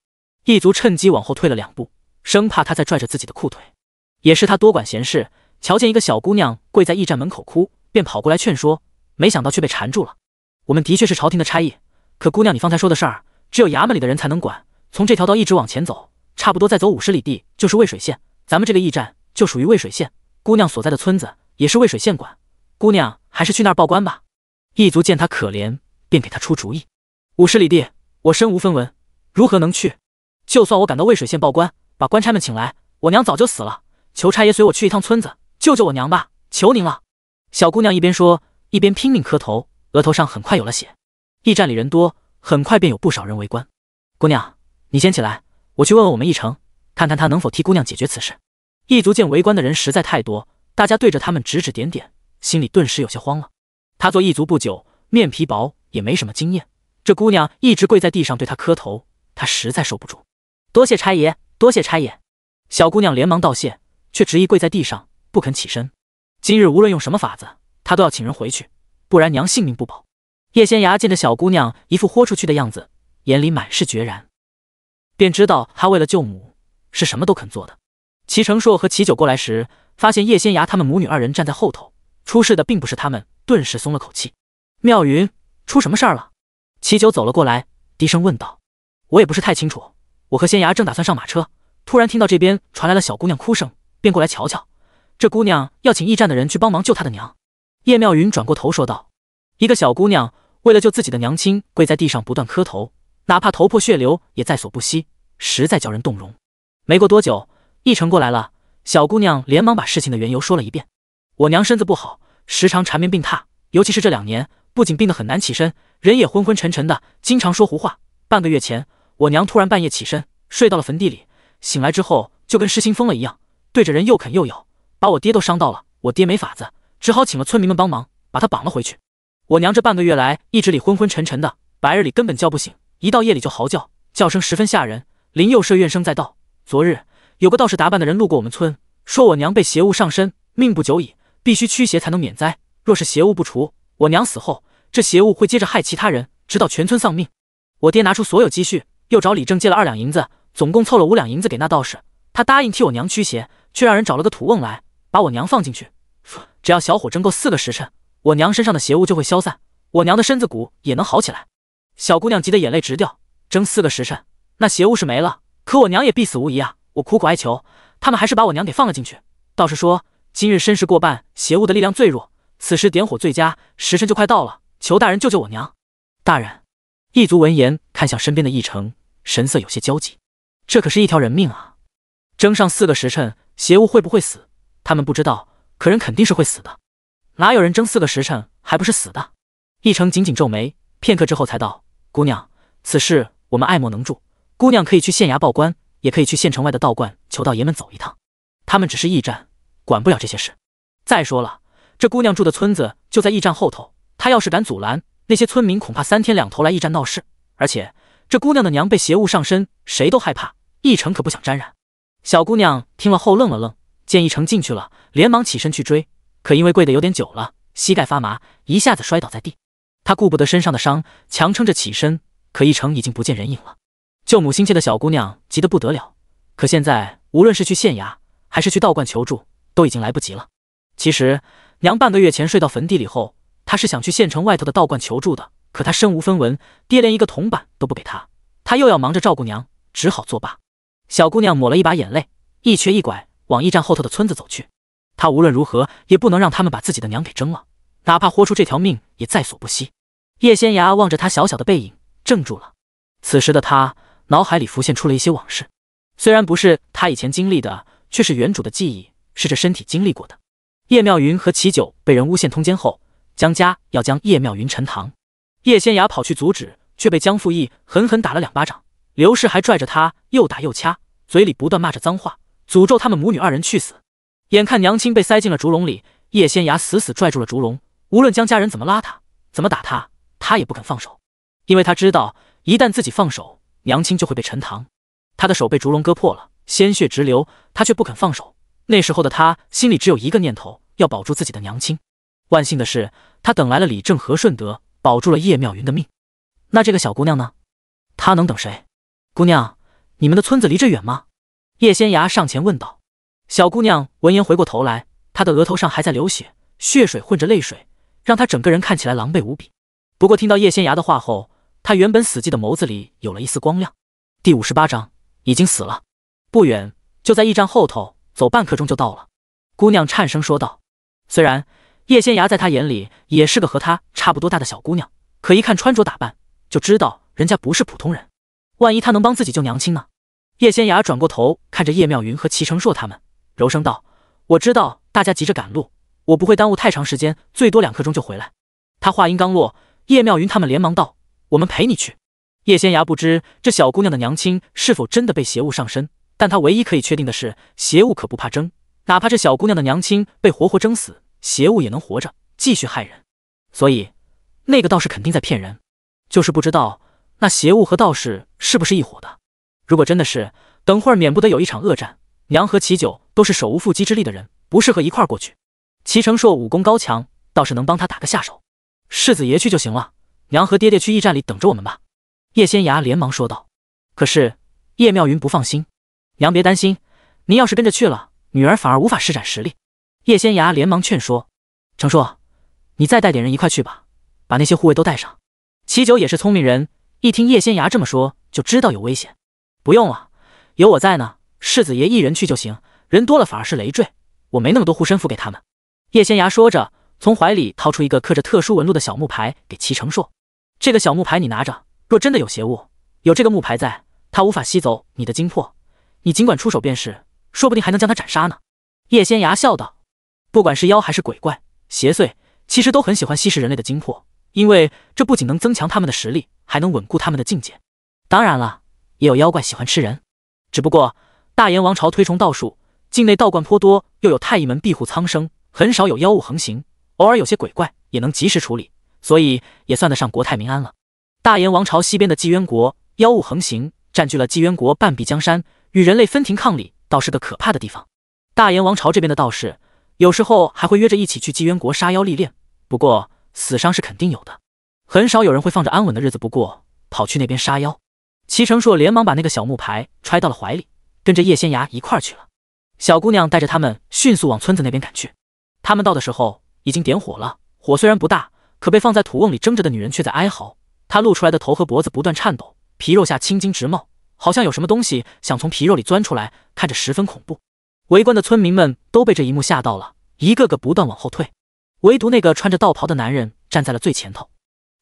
一族趁机往后退了2步，生怕她再拽着自己的裤腿。也是他多管闲事，瞧见一个小姑娘跪在驿站门口哭，便跑过来劝说，没想到却被缠住了。“我们的确是朝廷的差役，可姑娘你方才说的事儿，只有衙门里的人才能管。从这条道一直往前走，差不多再走50里地就是渭水县，咱们这个驿站就属于渭水县，姑娘所在的村子也是渭水县管，姑娘还是去那儿报官吧。”一族见他可怜，便给他出主意。“50里地，我身无分文，如何能去？就算我赶到渭水县报官，把官差们请来，我娘早就死了。求差爷随我去一趟村子，救救我娘吧，求您了。”小姑娘一边说，一边拼命磕头，额头上很快有了血。驿站里人多，很快便有不少人围观。“姑娘，你先起来，我去问问我们驿丞，看看他能否替姑娘解决此事。”一族见围观的人实在太多，大家对着他们指指点点，心里顿时有些慌了。他做一族不久，面皮薄，也没什么经验，这姑娘一直跪在地上对他磕头，他实在受不住。多谢差爷，多谢差爷。小姑娘连忙道谢，却执意跪在地上不肯起身。今日无论用什么法子，她都要请人回去，不然娘性命不保。叶仙芽见着小姑娘一副豁出去的样子，眼里满是决然，便知道她为了救母是什么都肯做的。齐成硕和齐九过来时，发现叶仙芽他们母女二人站在后头，出事的并不是他们，顿时松了口气。妙云，出什么事儿了？齐九走了过来，低声问道。我也不是太清楚，我和仙芽正打算上马车，突然听到这边传来了小姑娘哭声，便过来瞧瞧。这姑娘要请驿站的人去帮忙救她的娘。叶妙云转过头说道。一个小姑娘为了救自己的娘亲，跪在地上不断磕头，哪怕头破血流也在所不惜，实在叫人动容。没过多久，驿丞过来了，小姑娘连忙把事情的缘由说了一遍。我娘身子不好，时常缠绵病榻，尤其是这2年，不仅病得很难起身，人也昏昏沉沉的，经常说胡话。半个月前，我娘突然半夜起身，睡到了坟地里，醒来之后就跟失心疯了一样，对着人又啃又咬，把我爹都伤到了。我爹没法子，只好请了村民们帮忙，把她绑了回去。我娘这半个月来一直里昏昏沉沉的，白日里根本叫不醒，一到夜里就嚎叫，叫声十分吓人，灵又社怨声载道。昨日有个道士打扮的人路过我们村，说我娘被邪物上身，命不久矣，必须驱邪才能免灾。若是邪物不除，我娘死后，这邪物会接着害其他人，直到全村丧命。我爹拿出所有积蓄，又找李正借了2两银子，总共凑了5两银子给那道士。他答应替我娘驱邪，却让人找了个土瓮来，把我娘放进去。只要小火蒸够4个时辰，我娘身上的邪物就会消散，我娘的身子骨也能好起来。小姑娘急得眼泪直掉，蒸4个时辰，那邪物是没了，可我娘也必死无疑啊！我苦苦哀求，他们还是把我娘给放了进去。道士说，今日申时过半，邪物的力量最弱，此时点火最佳，时辰就快到了，求大人救救我娘。大人。异族闻言看向身边的驿丞，神色有些焦急。这可是一条人命啊！蒸上4个时辰，邪物会不会死？他们不知道，可人肯定是会死的。哪有人蒸4个时辰还不是死的？驿丞紧紧皱眉，片刻之后才道：姑娘，此事我们爱莫能助，姑娘可以去县衙报官，也可以去县城外的道观求道爷们走一趟，他们只是驿站，管不了这些事。再说了，这姑娘住的村子就在驿站后头，她要是敢阻拦，那些村民恐怕3天2头来驿站闹事。而且这姑娘的娘被邪物上身，谁都害怕，驿丞可不想沾染。小姑娘听了后愣了愣，见驿丞进去了，连忙起身去追，可因为跪得有点久了，膝盖发麻，一下子摔倒在地。她顾不得身上的伤，强撑着起身，可驿丞已经不见人影了。救母心切的小姑娘急得不得了，可现在无论是去县衙还是去道观求助，都已经来不及了。其实娘半个月前睡到坟地里后，她是想去县城外头的道观求助的，可她身无分文，爹连一个铜板都不给她，她又要忙着照顾娘，只好作罢。小姑娘抹了一把眼泪，一瘸一拐往驿站后头的村子走去。她无论如何也不能让他们把自己的娘给蒸了，哪怕豁出这条命也在所不惜。叶仙芽望着她小小的背影，怔住了。此时的她脑海里浮现出了一些往事，虽然不是她以前经历的，却是原主的记忆，是这身体经历过的。叶妙云和齐九被人诬陷通奸后，江家要将叶妙云沉塘，叶仙芽跑去阻止，却被江复义狠狠打了2巴掌。刘氏还拽着他又打又掐，嘴里不断骂着脏话，诅咒他们母女2人去死。眼看娘亲被塞进了竹笼里，叶仙芽死死拽住了竹笼，无论江家人怎么拉他，怎么打他，他也不肯放手，因为他知道一旦自己放手，娘亲就会被沉塘。他的手被竹笼割破了，鲜血直流，他却不肯放手。那时候的他心里只有一个念头，要保住自己的娘亲。万幸的是，他等来了李正和顺德，保住了叶妙云的命。那这个小姑娘呢？她能等谁？姑娘，你们的村子离这远吗？叶仙芽上前问道。小姑娘闻言回过头来，她的额头上还在流血，血水混着泪水，让她整个人看起来狼狈无比。不过听到叶仙芽的话后，她原本死寂的眸子里有了一丝光亮。第58章，已经死了。不远，就在驿站后头，走半刻钟就到了。姑娘颤声说道。虽然叶仙芽在她眼里也是个和她差不多大的小姑娘，可一看穿着打扮，就知道人家不是普通人。万一她能帮自己救娘亲呢？叶仙芽转过头看着叶妙云和齐成硕他们，柔声道：我知道大家急着赶路，我不会耽误太长时间，最多2刻钟就回来。她话音刚落，叶妙云他们连忙道：我们陪你去。叶仙芽不知这小姑娘的娘亲是否真的被邪物上身，但她唯一可以确定的是，邪物可不怕蒸，哪怕这小姑娘的娘亲被活活蒸死，邪物也能活着继续害人。所以那个道士肯定在骗人。就是不知道那邪物和道士是不是一伙的。如果真的是，等会儿免不得有一场恶战。娘和齐九都是手无缚鸡之力的人，不适合一块儿过去。齐成硕武功高强，倒是能帮他打个下手。世子爷去就行了，娘和爹爹去驿站里等着我们吧。叶仙崖连忙说道。可是叶妙云不放心，娘别担心，您要是跟着去了，女儿反而无法施展实力。叶仙崖连忙劝说。成硕，你再带点人一块去吧，把那些护卫都带上。齐九也是聪明人，一听叶仙崖这么说，就知道有危险。不用了，有我在呢，世子爷一人去就行，人多了反而是累赘，我没那么多护身符给他们。叶仙崖说着，从怀里掏出一个刻着特殊纹路的小木牌给齐成硕。这个小木牌你拿着，若真的有邪物，有这个木牌在，他无法吸走你的精魄，你尽管出手便是，说不定还能将他斩杀呢。叶仙崖笑道。不管是妖还是鬼怪邪祟，其实都很喜欢吸食人类的精魄，因为这不仅能增强他们的实力，还能稳固他们的境界。当然了，也有妖怪喜欢吃人，只不过大炎王朝推崇道术，境内道观颇多，又有太乙门庇护苍生，很少有妖物横行，偶尔有些鬼怪也能及时处理，所以也算得上国泰民安了。大炎王朝西边的纪渊国，妖物横行，占据了纪渊国半壁江山，与人类分庭抗礼，倒是个可怕的地方。大炎王朝这边的道士，有时候还会约着一起去纪渊国杀妖历练，不过死伤是肯定有的，很少有人会放着安稳的日子不过，跑去那边杀妖。齐成硕连忙把那个小木牌揣到了怀里，跟着叶仙崖一块儿去了。小姑娘带着他们迅速往村子那边赶去。他们到的时候已经点火了，火虽然不大，可被放在土瓮里蒸着的女人却在哀嚎，她露出来的头和脖子不断颤抖，皮肉下青筋直冒，好像有什么东西想从皮肉里钻出来，看着十分恐怖。围观的村民们都被这一幕吓到了，一个个不断往后退，唯独那个穿着道袍的男人站在了最前头。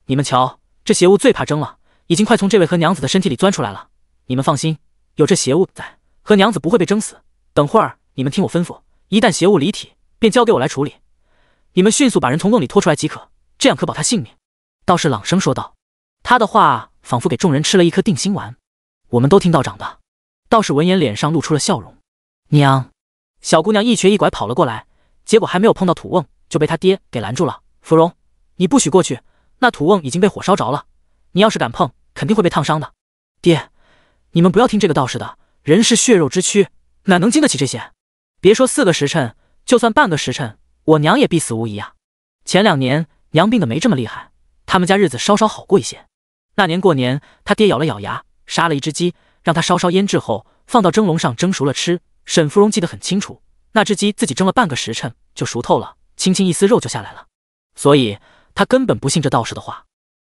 你们瞧，这邪物最怕蒸了，已经快从这位和娘子的身体里钻出来了。你们放心，有这邪物在，和娘子不会被蒸死。等会儿你们听我吩咐，一旦邪物离体，便交给我来处理。你们迅速把人从瓮里拖出来即可，这样可保他性命。道士朗声说道。他的话仿佛给众人吃了一颗定心丸。我们都听道长的。道士闻言脸上露出了笑容。娘，小姑娘一瘸一拐跑了过来，结果还没有碰到土瓮，就被他爹给拦住了。芙蓉，你不许过去，那土瓮已经被火烧着了，你要是敢碰，肯定会被烫伤的。爹，你们不要听这个道士的，人是血肉之躯，哪能经得起这些？别说4个时辰，就算半个时辰，我娘也必死无疑啊。前2年娘病的没这么厉害，他们家日子稍稍好过一些。那年过年，他爹咬了咬牙，杀了一只鸡，让他稍稍腌制后放到蒸笼上蒸熟了吃。沈芙蓉记得很清楚，那只鸡自己蒸了半个时辰就熟透了，轻轻一撕肉就下来了。所以他根本不信这道士的话。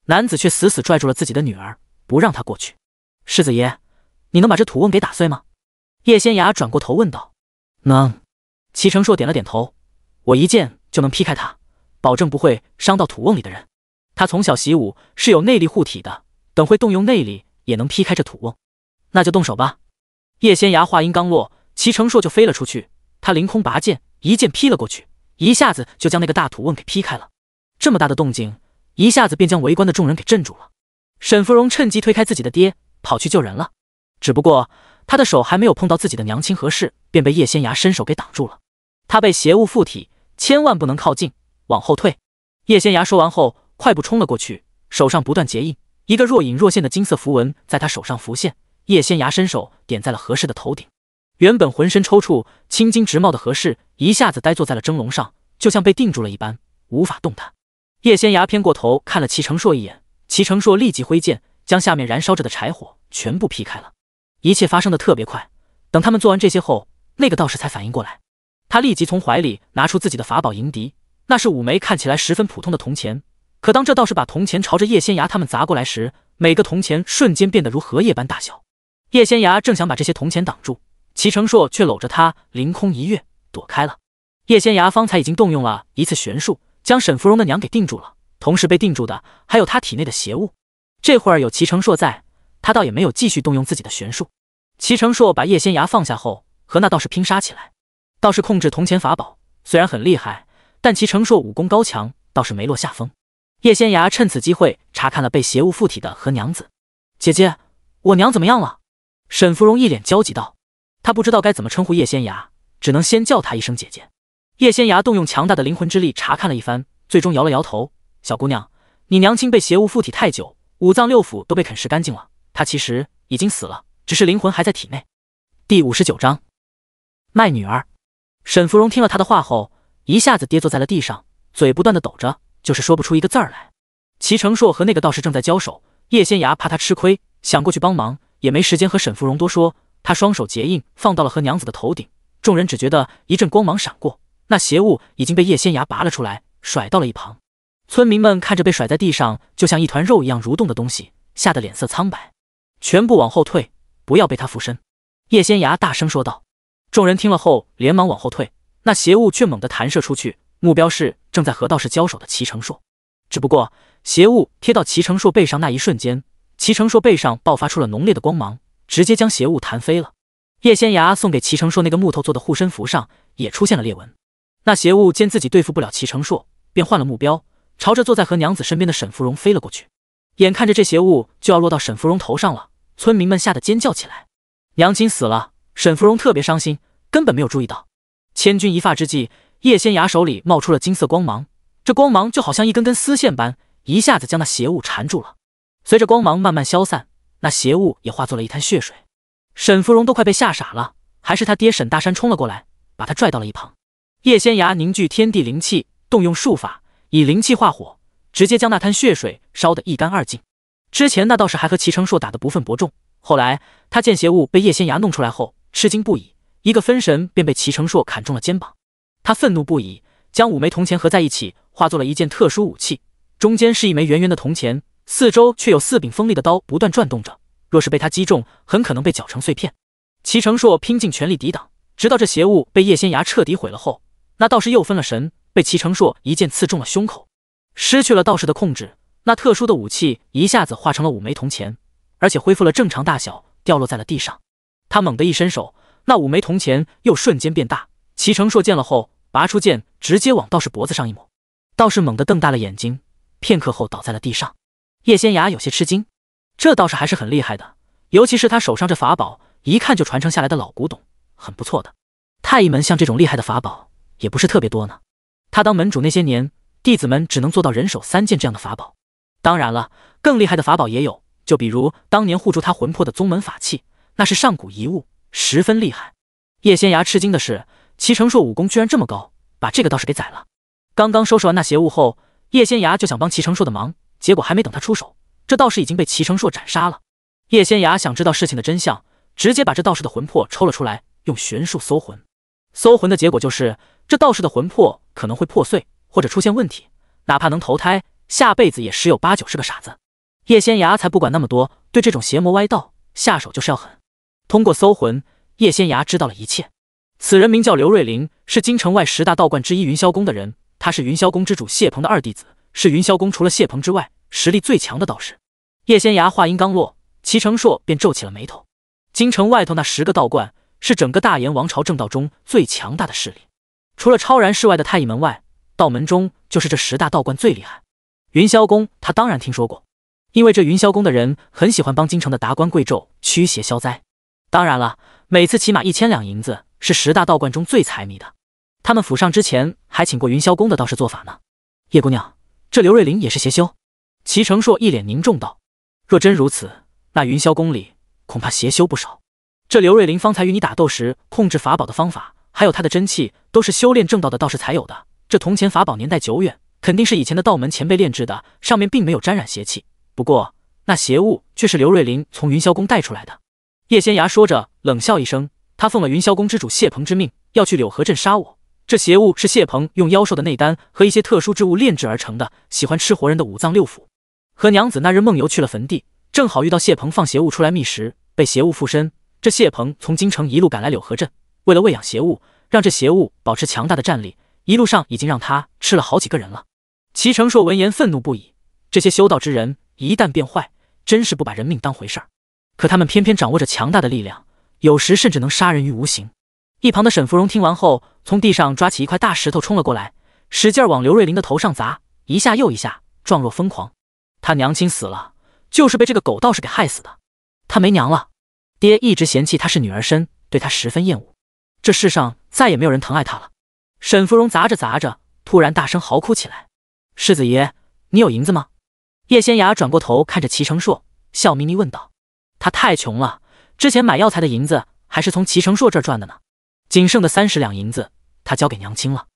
男子却死死拽住了自己的女儿，不让他过去。世子爷，你能把这土瓮给打碎吗？叶仙崖转过头问道。能。齐成硕点了点头，我一剑就能劈开它，保证不会伤到土瓮里的人。他从小习武，是有内力护体的，等会动用内力也能劈开这土瓮。那就动手吧。叶仙崖话音刚落，齐成硕就飞了出去，他凌空拔剑，一剑劈了过去，一下子就将那个大土瓮给劈开了。这么大的动静，一下子便将围观的众人给镇住了。沈芙蓉趁机推开自己的爹，跑去救人了。只不过他的手还没有碰到自己的娘亲和氏，便被叶仙崖伸手给挡住了。他被邪物附体，千万不能靠近，往后退。叶仙崖说完后，快步冲了过去，手上不断结印，一个若隐若现的金色符文在他手上浮现。叶仙崖伸手点在了何氏的头顶，原本浑身抽搐、青筋直冒的何氏一下子呆坐在了蒸笼上，就像被定住了一般，无法动弹。叶仙崖偏过头看了齐成硕一眼，齐成硕立即挥剑将下面燃烧着的柴火全部劈开了。一切发生的特别快，等他们做完这些后，那个道士才反应过来，他立即从怀里拿出自己的法宝迎敌，那是5枚看起来十分普通的铜钱。可当这道士把铜钱朝着叶仙崖他们砸过来时，每个铜钱瞬间变得如荷叶般大小。叶仙崖正想把这些铜钱挡住，齐成硕却搂着他凌空一跃躲开了。叶仙崖方才已经动用了一次玄术，将沈芙蓉的娘给定住了，同时被定住的还有他体内的邪物。这会儿有齐成硕在，他倒也没有继续动用自己的玄术。齐成硕把叶仙崖放下后，和那道士拼杀起来。道士控制铜钱法宝虽然很厉害，但齐成硕武功高强，倒是没落下风。叶仙崖趁此机会查看了被邪物附体的和娘子。姐姐，我娘怎么样了？沈芙蓉一脸焦急道。她不知道该怎么称呼叶仙崖，只能先叫她一声姐姐。叶仙崖动用强大的灵魂之力查看了一番，最终摇了摇头。小姑娘，你娘亲被邪物附体太久，五脏六腑都被啃食干净了，他其实已经死了，只是灵魂还在体内。第59章，卖女儿。沈芙蓉听了他的话后，一下子跌坐在了地上，嘴不断的抖着，就是说不出一个字儿来。齐成硕和那个道士正在交手，叶仙崖怕他吃亏，想过去帮忙，也没时间和沈芙蓉多说。他双手结印放到了何娘子的头顶，众人只觉得一阵光芒闪过，那邪物已经被叶仙崖拔了出来，甩到了一旁。村民们看着被甩在地上就像一团肉一样蠕动的东西，吓得脸色苍白，全部往后退，不要被他附身。叶仙崖大声说道。众人听了后连忙往后退，那邪物却猛地弹射出去，目标是正在和道士交手的齐成硕。只不过邪物贴到齐成硕背上那一瞬间，齐成硕背上爆发出了浓烈的光芒，直接将邪物弹飞了。叶仙崖送给齐成硕那个木头做的护身符上也出现了裂纹。那邪物见自己对付不了齐成硕，便换了目标，朝着坐在何娘子身边的沈芙蓉飞了过去。眼看着这邪物就要落到沈芙蓉头上了，村民们吓得尖叫起来。娘亲死了，沈芙蓉特别伤心，根本没有注意到。千钧一发之际，叶仙崖手里冒出了金色光芒，这光芒就好像一根根丝线般，一下子将那邪物缠住了。随着光芒慢慢消散，那邪物也化作了一滩血水。沈芙蓉都快被吓傻了，还是他爹沈大山冲了过来，把他拽到了一旁。叶仙崖凝聚天地灵气，动用术法，以灵气化火，直接将那滩血水烧得一干二净。之前那道士还和齐成硕打得不分伯仲，后来他见邪物被叶仙崖弄出来后，吃惊不已，一个分神便被齐成硕砍中了肩膀。他愤怒不已，将5枚铜钱合在一起，化作了一件特殊武器，中间是一枚圆圆的铜钱，四周却有4柄锋利的刀不断转动着，若是被他击中，很可能被绞成碎片。齐成硕拼尽全力抵挡，直到这邪物被叶仙崖彻底毁了后，那道士又分了神，被齐成硕一剑刺中了胸口。失去了道士的控制，那特殊的武器一下子化成了5枚铜钱，而且恢复了正常大小，掉落在了地上。他猛地一伸手，那5枚铜钱又瞬间变大。齐成硕见了后，拔出剑，直接往道士脖子上一抹。道士猛地瞪大了眼睛，片刻后倒在了地上。叶仙崖有些吃惊，这道士还是很厉害的，尤其是他手上这法宝，一看就传承下来的老古董，很不错的。太医门像这种厉害的法宝也不是特别多呢。他当门主那些年，弟子们只能做到人手3件这样的法宝。当然了，更厉害的法宝也有，就比如当年护住他魂魄的宗门法器，那是上古遗物，十分厉害。叶仙崖吃惊的是，齐成硕武功居然这么高，把这个道士给宰了。刚刚收拾完那邪物后，叶仙崖就想帮齐成硕的忙，结果还没等他出手，这道士已经被齐成硕斩杀了。叶仙崖想知道事情的真相，直接把这道士的魂魄抽了出来，用玄术搜魂。搜魂的结果就是，这道士的魂魄可能会破碎或者出现问题，哪怕能投胎，下辈子也十有八九是个傻子。叶仙崖才不管那么多，对这种邪魔歪道下手就是要狠。通过搜魂，叶仙崖知道了一切。此人名叫刘瑞林，是京城外10大道观之一云霄宫的人，他是云霄宫之主谢鹏的2弟子，是云霄宫除了谢鹏之外实力最强的道士。叶仙崖话音刚落，齐成硕便皱起了眉头。京城外头那10个道观是整个大炎王朝正道中最强大的势力，除了超然世外的太乙门外，道门中就是这10大道观最厉害。云霄宫他当然听说过，因为这云霄宫的人很喜欢帮京城的达官贵胄驱邪消灾。当然了，每次起码1000两银子是10大道观中最财迷的。他们府上之前还请过云霄宫的道士做法呢。叶姑娘，这刘瑞林也是邪修？齐成硕一脸凝重道。若真如此，那云霄宫里恐怕邪修不少。这刘瑞林方才与你打斗时控制法宝的方法，还有他的真气，都是修炼正道的道士才有的。这铜钱法宝年代久远，肯定是以前的道门前辈炼制的，上面并没有沾染邪气。不过那邪物却是刘瑞林从云霄宫带出来的。叶仙崖说着冷笑一声，他奉了云霄宫之主谢鹏之命，要去柳河镇杀我。这邪物是谢鹏用妖兽的内丹和一些特殊之物炼制而成的，喜欢吃活人的五脏六腑。和娘子那日梦游去了坟地，正好遇到谢鹏放邪物出来觅食，被邪物附身。这谢鹏从京城一路赶来柳河镇，为了喂养邪物，让这邪物保持强大的战力，一路上已经让他吃了好几个人了。齐成硕闻言愤怒不已，这些修道之人一旦变坏，真是不把人命当回事儿。可他们偏偏掌握着强大的力量，有时甚至能杀人于无形。一旁的沈芙蓉听完后，从地上抓起一块大石头冲了过来，使劲往刘瑞林的头上砸，一下又一下，状若疯狂。他娘亲死了，就是被这个狗道士给害死的。他没娘了，爹一直嫌弃他是女儿身，对他十分厌恶。这世上再也没有人疼爱他了。沈芙蓉砸着砸着，突然大声嚎哭起来：“世子爷，你有银子吗？”叶仙雅转过头看着齐成硕，笑眯眯问道：“他太穷了，之前买药材的银子还是从齐成硕这儿赚的呢。仅剩的30两银子，他交给娘亲了。”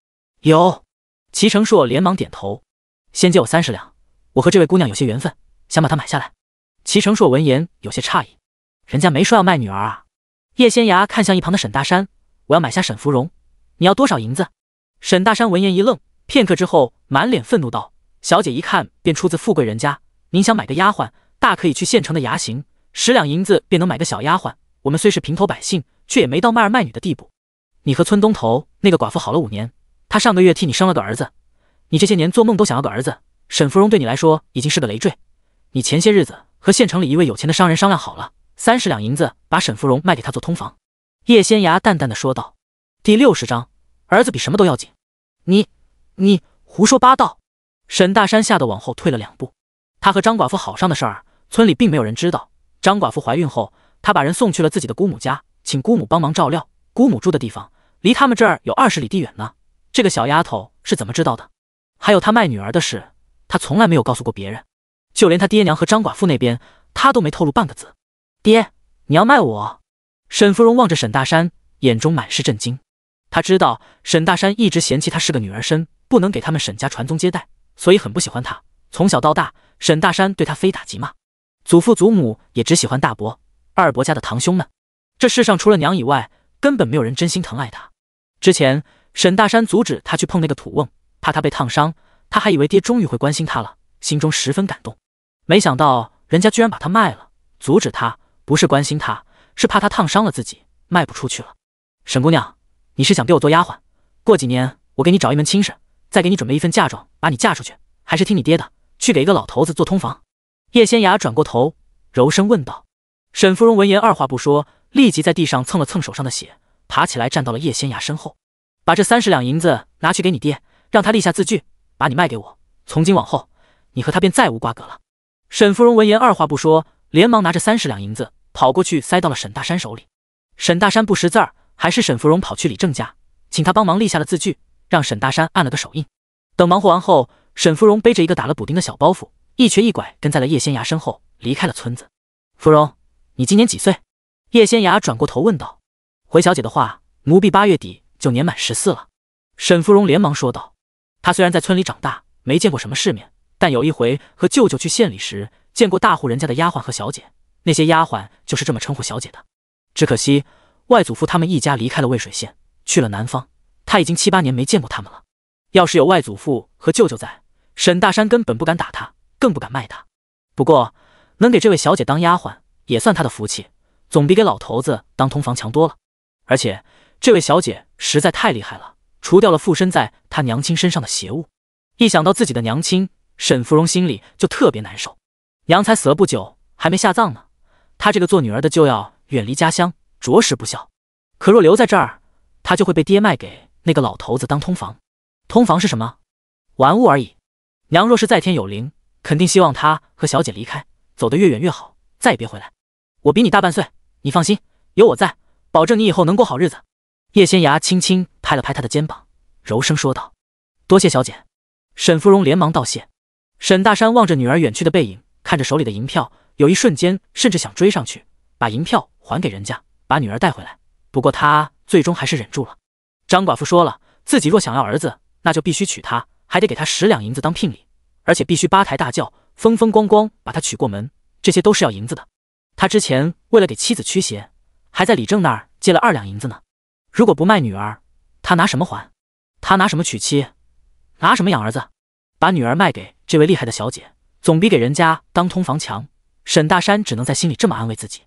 有。齐成硕连忙点头：“先借我30两，我和这位姑娘有些缘分，想把她买下来。”齐成硕闻言有些诧异：“人家没说要卖女儿啊。”叶仙牙看向一旁的沈大山：“我要买下沈芙蓉，你要多少银子？”沈大山闻言一愣，片刻之后满脸愤怒道：“小姐一看便出自富贵人家，您想买个丫鬟，大可以去县城的衙行，10两银子便能买个小丫鬟。我们虽是平头百姓，却也没到卖儿卖女的地步。你和村东头那个寡妇好了5年，她上个月替你生了个儿子，你这些年做梦都想要个儿子，沈芙蓉对你来说已经是个累赘。你前些日子和县城里一位有钱的商人商量好了，30两银子把沈芙蓉卖给他做通房。”叶仙牙淡淡的说道。第60章，儿子比什么都要紧。你胡说八道！沈大山吓得往后退了2步。他和张寡妇好上的事儿，村里并没有人知道。张寡妇怀孕后，他把人送去了自己的姑母家，请姑母帮忙照料。姑母住的地方离他们这儿有20里地远呢。这个小丫头是怎么知道的？还有他卖女儿的事，他从来没有告诉过别人，就连他爹娘和张寡妇那边，他都没透露半个字。爹，你要卖我？沈芙蓉望着沈大山，眼中满是震惊。他知道沈大山一直嫌弃他是个女儿身，不能给他们沈家传宗接代，所以很不喜欢他。从小到大，沈大山对他非打即骂，祖父祖母也只喜欢大伯、二伯家的堂兄们。这世上除了娘以外，根本没有人真心疼爱他。之前沈大山阻止他去碰那个土瓮，怕他被烫伤，他还以为爹终于会关心他了，心中十分感动。没想到人家居然把他卖了，阻止他不是关心他，是怕他烫伤了自己，卖不出去了。沈姑娘，你是想给我做丫鬟，过几年我给你找一门亲事，再给你准备一份嫁妆，把你嫁出去，还是听你爹的，去给一个老头子做通房？叶仙雅转过头，柔声问道。沈芙蓉闻言二话不说，立即在地上蹭了蹭手上的血，爬起来站到了叶仙雅身后，把这30两银子拿去给你爹，让他立下字据，把你卖给我，从今往后你和他便再无瓜葛了。沈芙蓉闻言二话不说，连忙拿着30两银子跑过去塞到了沈大山手里。沈大山不识字儿，还是沈芙蓉跑去李正家，请他帮忙立下了字据，让沈大山按了个手印。等忙活完后，沈芙蓉背着一个打了补丁的小包袱，一瘸一拐跟在了叶仙牙身后，离开了村子。芙蓉，你今年几岁？叶仙牙转过头问道。回小姐的话，奴婢8月底就年满14了。沈芙蓉连忙说道。她虽然在村里长大，没见过什么世面，但有一回和舅舅去县里时，见过大户人家的丫鬟和小姐，那些丫鬟就是这么称呼小姐的。只可惜外祖父他们一家离开了渭水县，去了南方，他已经7、8年没见过他们了。要是有外祖父和舅舅在，沈大山根本不敢打他，更不敢卖他。不过能给这位小姐当丫鬟，也算他的福气，总比给老头子当通房强多了。而且这位小姐实在太厉害了，除掉了附身在她娘亲身上的邪物。一想到自己的娘亲，沈芙蓉心里就特别难受。娘才死了不久，还没下葬呢，她这个做女儿的就要远离家乡，着实不孝。可若留在这儿，她就会被爹卖给那个老头子当通房。通房是什么？玩物而已。娘若是在天有灵，肯定希望她和小姐离开，走得越远越好，再也别回来。我比你大半岁，你放心，有我在，保证你以后能过好日子。叶仙牙轻轻拍了拍她的肩膀，柔声说道。多谢小姐。沈芙蓉连忙道谢。沈大山望着女儿远去的背影，看着手里的银票，有一瞬间甚至想追上去把银票还给人家，把女儿带回来。不过他最终还是忍住了。张寡妇说了，自己若想要儿子，那就必须娶她，还得给她10两银子当聘礼，而且必须8抬大轿，风风光光把她娶过门，这些都是要银子的。他之前为了给妻子驱邪，还在李正那儿借了2两银子呢。如果不卖女儿，他拿什么还？他拿什么娶妻？拿什么养儿子？把女儿卖给这位厉害的小姐，总比给人家当通房强。沈大山只能在心里这么安慰自己。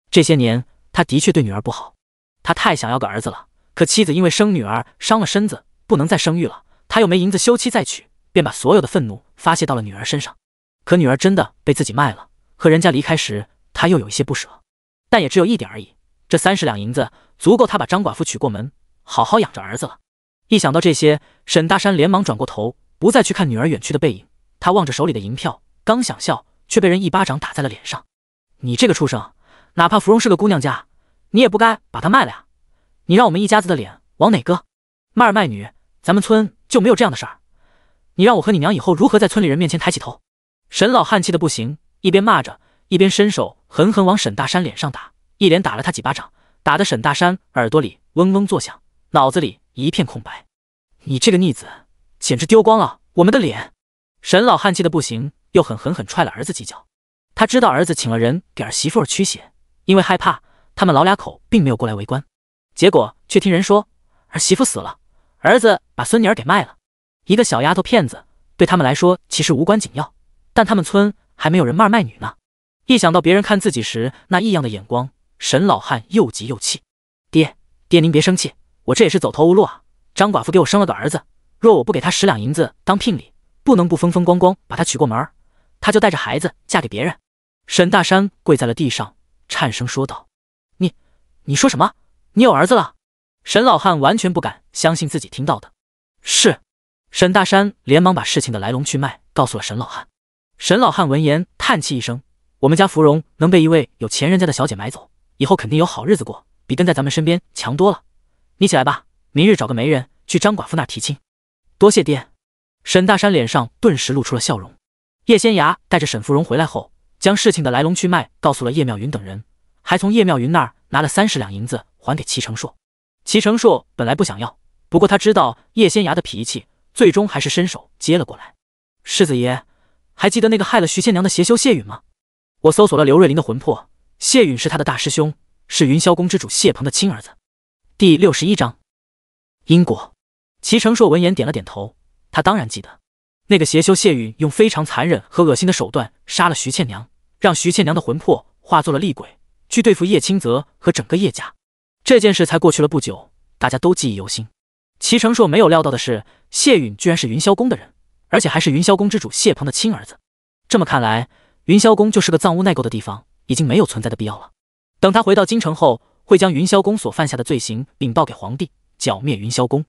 这些年他的确对女儿不好，他太想要个儿子了，可妻子因为生女儿伤了身子，不能再生育了，他又没银子休妻再娶，便把所有的愤怒发泄到了女儿身上。可女儿真的被自己卖了，和人家离开时，他又有一些不舍，但也只有一点而已。这30两银子足够他把张寡妇娶过门，好好养着儿子了。一想到这些，沈大山连忙转过头，不再去看女儿远去的背影。他望着手里的银票，刚想笑，却被人一巴掌打在了脸上。你这个畜生，哪怕芙蓉是个姑娘家，你也不该把她卖了呀！你让我们一家子的脸往哪搁？卖儿卖女，咱们村就没有这样的事儿。你让我和你娘以后如何在村里人面前抬起头？沈老汉气得不行，一边骂着，一边伸手狠狠往沈大山脸上打，一连打了他几巴掌，打得沈大山耳朵里嗡嗡作响，脑子里一片空白。你这个逆子，简直丢光了我们的脸！沈老汉气得不行，又狠狠踹了儿子几脚。他知道儿子请了人给儿媳妇儿驱邪，因为害怕，他们老俩口并没有过来围观。结果却听人说儿媳妇死了，儿子把孙女儿给卖了。一个小丫头片子，对他们来说其实无关紧要，但他们村还没有人卖儿卖女呢。一想到别人看自己时那异样的眼光，沈老汉又急又气。爹您别生气，我这也是走投无路啊。张寡妇给我生了个儿子，若我不给他10两银子当聘礼，不能不风风光光把他娶过门，他就带着孩子嫁给别人。沈大山跪在了地上，颤声说道：你说什么？你有儿子了？沈老汉完全不敢相信自己听到的。是。沈大山连忙把事情的来龙去脉告诉了沈老汉。沈老汉闻言叹气一声，我们家芙蓉能被一位有钱人家的小姐买走，以后肯定有好日子过，比跟在咱们身边强多了。你起来吧，明日找个媒人去张寡妇那儿提亲。多谢爹。沈大山脸上顿时露出了笑容。叶仙涯带着沈芙蓉回来后，将事情的来龙去脉告诉了叶妙云等人，还从叶妙云那儿拿了30两银子还给齐成硕。齐成硕本来不想要，不过他知道叶仙涯的脾气，最终还是伸手接了过来。世子爷，还记得那个害了徐千娘的邪修谢允吗？我搜索了刘瑞麟的魂魄，谢允是他的大师兄，是云霄宫之主谢鹏的亲儿子。第61章因果。齐成硕闻言点了点头，他当然记得，那个邪修谢允用非常残忍和恶心的手段杀了徐倩娘，让徐倩娘的魂魄化作了厉鬼，去对付叶清泽和整个叶家。这件事才过去了不久，大家都记忆犹新。齐成硕没有料到的是，谢允居然是云霄宫的人，而且还是云霄宫之主谢鹏的亲儿子。这么看来，云霄宫就是个藏污纳垢的地方，已经没有存在的必要了。等他回到京城后，会将云霄宫所犯下的罪行禀报给皇帝，剿灭云霄宫。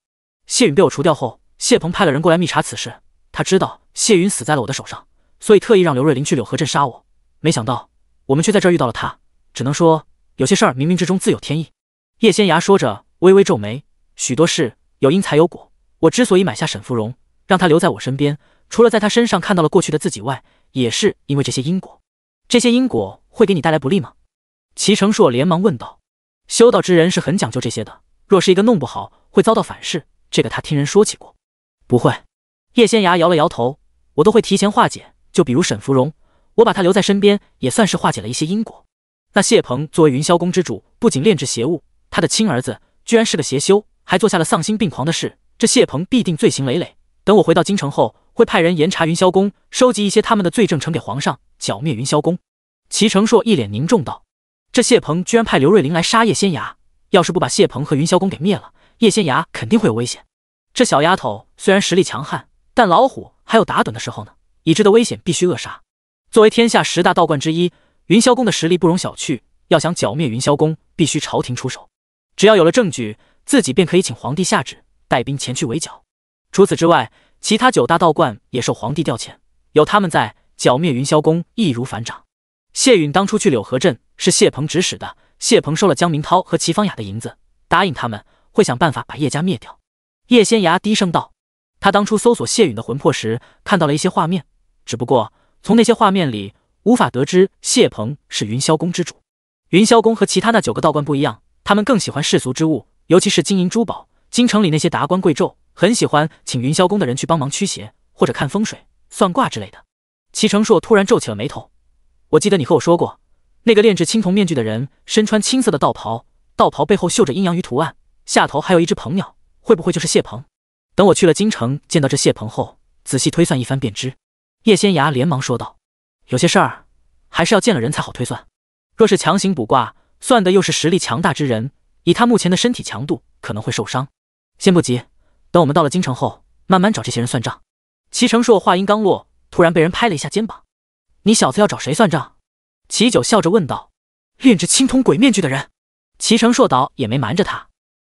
谢允被我除掉后，谢鹏派了人过来密查此事，他知道谢允死在了我的手上，所以特意让刘瑞麟去柳河镇杀我。没想到我们却在这儿遇到了他，只能说有些事儿冥冥之中自有天意。叶仙涯说着，微微皱眉，许多事有因才有果，我之所以买下沈芙蓉，让她留在我身边，除了在她身上看到了过去的自己外，也是因为这些因果。这些因果会给你带来不利吗？齐成硕连忙问道。修道之人是很讲究这些的，若是一个弄不好，会遭到反噬，这个他听人说起过。不会。叶仙涯摇了摇头，我都会提前化解，就比如沈芙蓉，我把她留在身边，也算是化解了一些因果。那谢鹏作为云霄宫之主，不仅炼制邪物，他的亲儿子居然是个邪修，还做下了丧心病狂的事，这谢鹏必定罪行累累。等我回到京城后，会派人严查云霄宫，收集一些他们的罪证呈给皇上，剿灭云霄宫。齐成硕一脸凝重道：这谢鹏居然派刘瑞麟来杀叶仙涯，要是不把谢鹏和云霄宫给灭了，叶仙涯肯定会有危险。这小丫头虽然实力强悍，但老虎还有打盹的时候呢，已知的危险必须扼杀。作为天下10大道观之一，云霄宫的实力不容小觑，要想剿灭云霄宫，必须朝廷出手。只要有了证据，自己便可以请皇帝下旨，带兵前去围剿。除此之外，其他9大道观也受皇帝调遣，有他们在，剿灭云霄宫易如反掌。谢允当初去柳河镇是谢鹏指使的，谢鹏收了江明涛和齐芳雅的银子，答应他们会想办法把叶家灭掉。叶仙涯低声道，他当初搜索谢允的魂魄时，看到了一些画面，只不过从那些画面里无法得知谢鹏是云霄宫之主。云霄宫和其他那9个道观不一样，他们更喜欢世俗之物，尤其是金银珠宝。京城里那些达官贵胄很喜欢请云霄宫的人去帮忙驱邪，或者看风水、算卦之类的。齐成硕突然皱起了眉头，我记得你和我说过，那个炼制青铜面具的人身穿青色的道袍，道袍背后绣着阴阳鱼图案，下头还有一只鹏鸟，会不会就是谢鹏？等我去了京城见到这谢鹏后，仔细推算一番便知。叶仙涯连忙说道，有些事儿还是要见了人才好推算，若是强行卜卦，算的又是实力强大之人，以他目前的身体强度，可能会受伤。先不急，等我们到了京城后，慢慢找这些人算账。齐成硕话音刚落，突然被人拍了一下肩膀，你小子要找谁算账？齐九笑着问道。炼制青铜鬼面具的人。齐成硕倒也没瞒着他，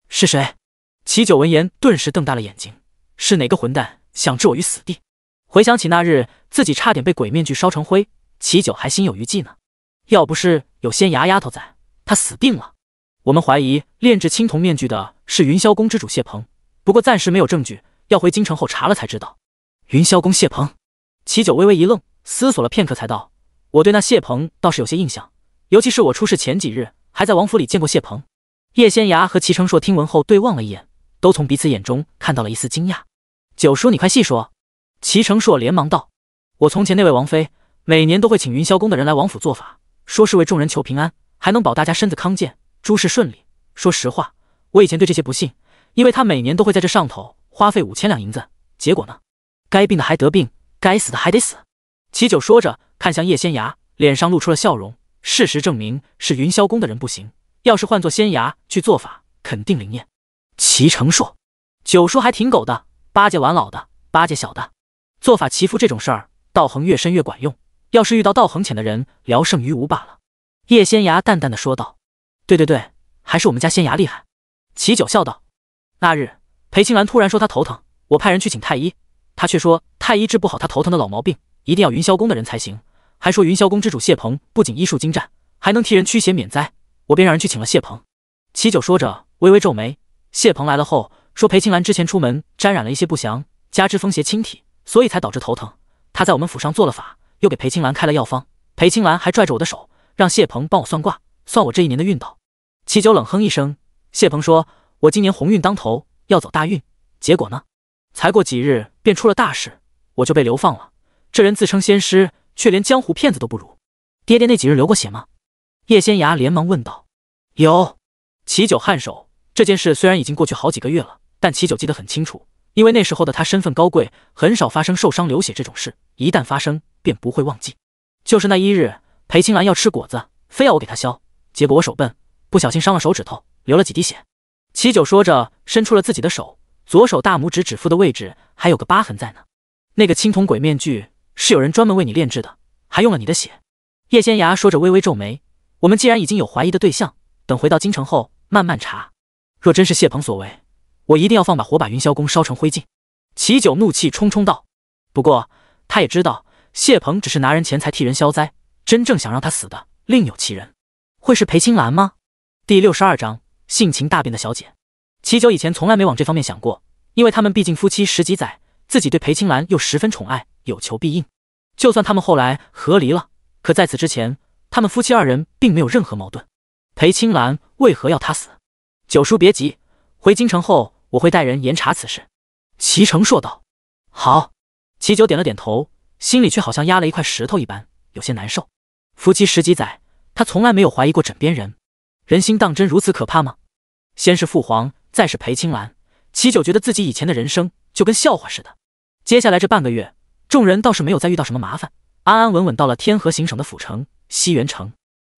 是谁？齐九闻言顿时瞪大了眼睛，是哪个混蛋想置我于死地？回想起那日自己差点被鬼面具烧成灰，齐九还心有余悸呢。要不是有仙牙丫头在，他死定了。我们怀疑炼制青铜面具的是云霄宫之主谢鹏，不过暂时没有证据，要回京城后查了才知道。云霄宫谢鹏。齐九微微一愣，思索了片刻才道：“我对那谢鹏倒是有些印象，尤其是我出事前几日还在王府里见过谢鹏。”叶仙涯和齐成硕听闻后对望了一眼，都从彼此眼中看到了一丝惊讶。九叔，你快细说。齐成硕连忙道：“我从前那位王妃，每年都会请云霄宫的人来王府做法，说是为众人求平安，还能保大家身子康健，诸事顺利。说实话，我以前对这些不信，因为他每年都会在这上头花费5000两银子，结果呢，该病的还得病，该死的还得死。”齐九说着，看向叶仙涯，脸上露出了笑容。事实证明是云霄宫的人不行，要是换做仙涯去做法，肯定灵验。齐成硕，九叔还挺狗的，巴结完老的，巴结小的。做法祈福这种事儿，道行越深越管用，要是遇到道行浅的人，聊胜于无罢了。叶仙涯淡淡的说道：“对，还是我们家仙涯厉害。”齐九笑道：“那日裴青兰突然说她头疼，我派人去请太医，她却说太医治不好她头疼的老毛病，一定要云霄宫的人才行，还说云霄宫之主谢鹏不仅医术精湛，还能替人驱邪免灾，我便让人去请了谢鹏。”齐九说着微微皱眉。谢鹏来了后说，裴青兰之前出门沾染了一些不祥，加之风邪侵体，所以才导致头疼。他在我们府上做了法，又给裴青兰开了药方。裴青兰还拽着我的手，让谢鹏帮我算卦，算我这一年的运道。齐九冷哼一声，谢鹏说：“我今年鸿运当头，要走大运，结果呢？才过几日便出了大事，我就被流放了。这人自称仙师，却连江湖骗子都不如。爹爹那几日流过血吗？”叶仙涯连忙问道。“有。”齐九颔首。这件事虽然已经过去好几个月了，但齐九记得很清楚，因为那时候的他身份高贵，很少发生受伤流血这种事，一旦发生便不会忘记。就是那一日，裴青兰要吃果子，非要我给她削，结果我手笨，不小心伤了手指头，流了几滴血。齐九说着伸出了自己的手，左手大拇指指腹的位置还有个疤痕在呢。那个青铜鬼面具是有人专门为你炼制的，还用了你的血。叶仙涯说着微微皱眉，我们既然已经有怀疑的对象，等回到京城后慢慢查，若真是谢鹏所为，我一定要放把火把云霄宫烧成灰烬。齐九怒气冲冲道。不过他也知道谢鹏只是拿人钱财替人消灾，真正想让他死的另有其人。会是裴青兰吗？第62章性情大变的小姐。齐九以前从来没往这方面想过，因为他们毕竟夫妻10几载，自己对裴青兰又十分宠爱，有求必应。就算他们后来和离了，可在此之前，他们夫妻2人并没有任何矛盾。裴青兰为何要他死？九叔别急，回京城后我会带人严查此事。齐成硕道。好。齐九点了点头，心里却好像压了一块石头一般，有些难受。夫妻10几载，他从来没有怀疑过枕边人，人心当真如此可怕吗？先是父皇，再是裴青兰，齐九觉得自己以前的人生就跟笑话似的。接下来这半个月，众人倒是没有再遇到什么麻烦，安安稳稳到了天河行省的府城西园城。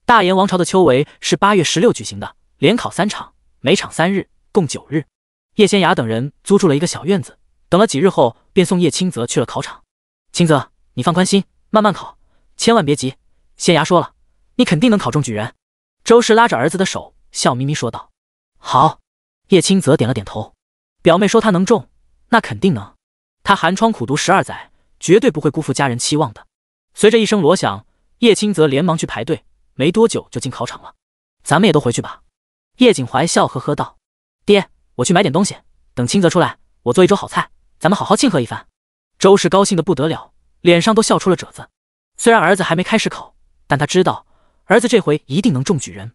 大炎王朝的秋闱是8月16举行的，连考3场，每场3日，共9日。叶仙涯等人租住了一个小院子，等了几日后，便送叶清泽去了考场。清泽，你放宽心，慢慢考，千万别急。仙涯说了，你肯定能考中举人。周氏拉着儿子的手，笑眯眯说道。好。叶清泽点了点头。表妹说他能中，那肯定能。他寒窗苦读12载，绝对不会辜负家人期望的。随着一声锣响，叶清泽连忙去排队，没多久就进考场了。咱们也都回去吧。叶景怀笑呵呵道。爹，我去买点东西，等清泽出来，我做一桌好菜，咱们好好庆贺一番。周氏高兴得不得了，脸上都笑出了褶子。虽然儿子还没开始考，但他知道儿子这回一定能中举人。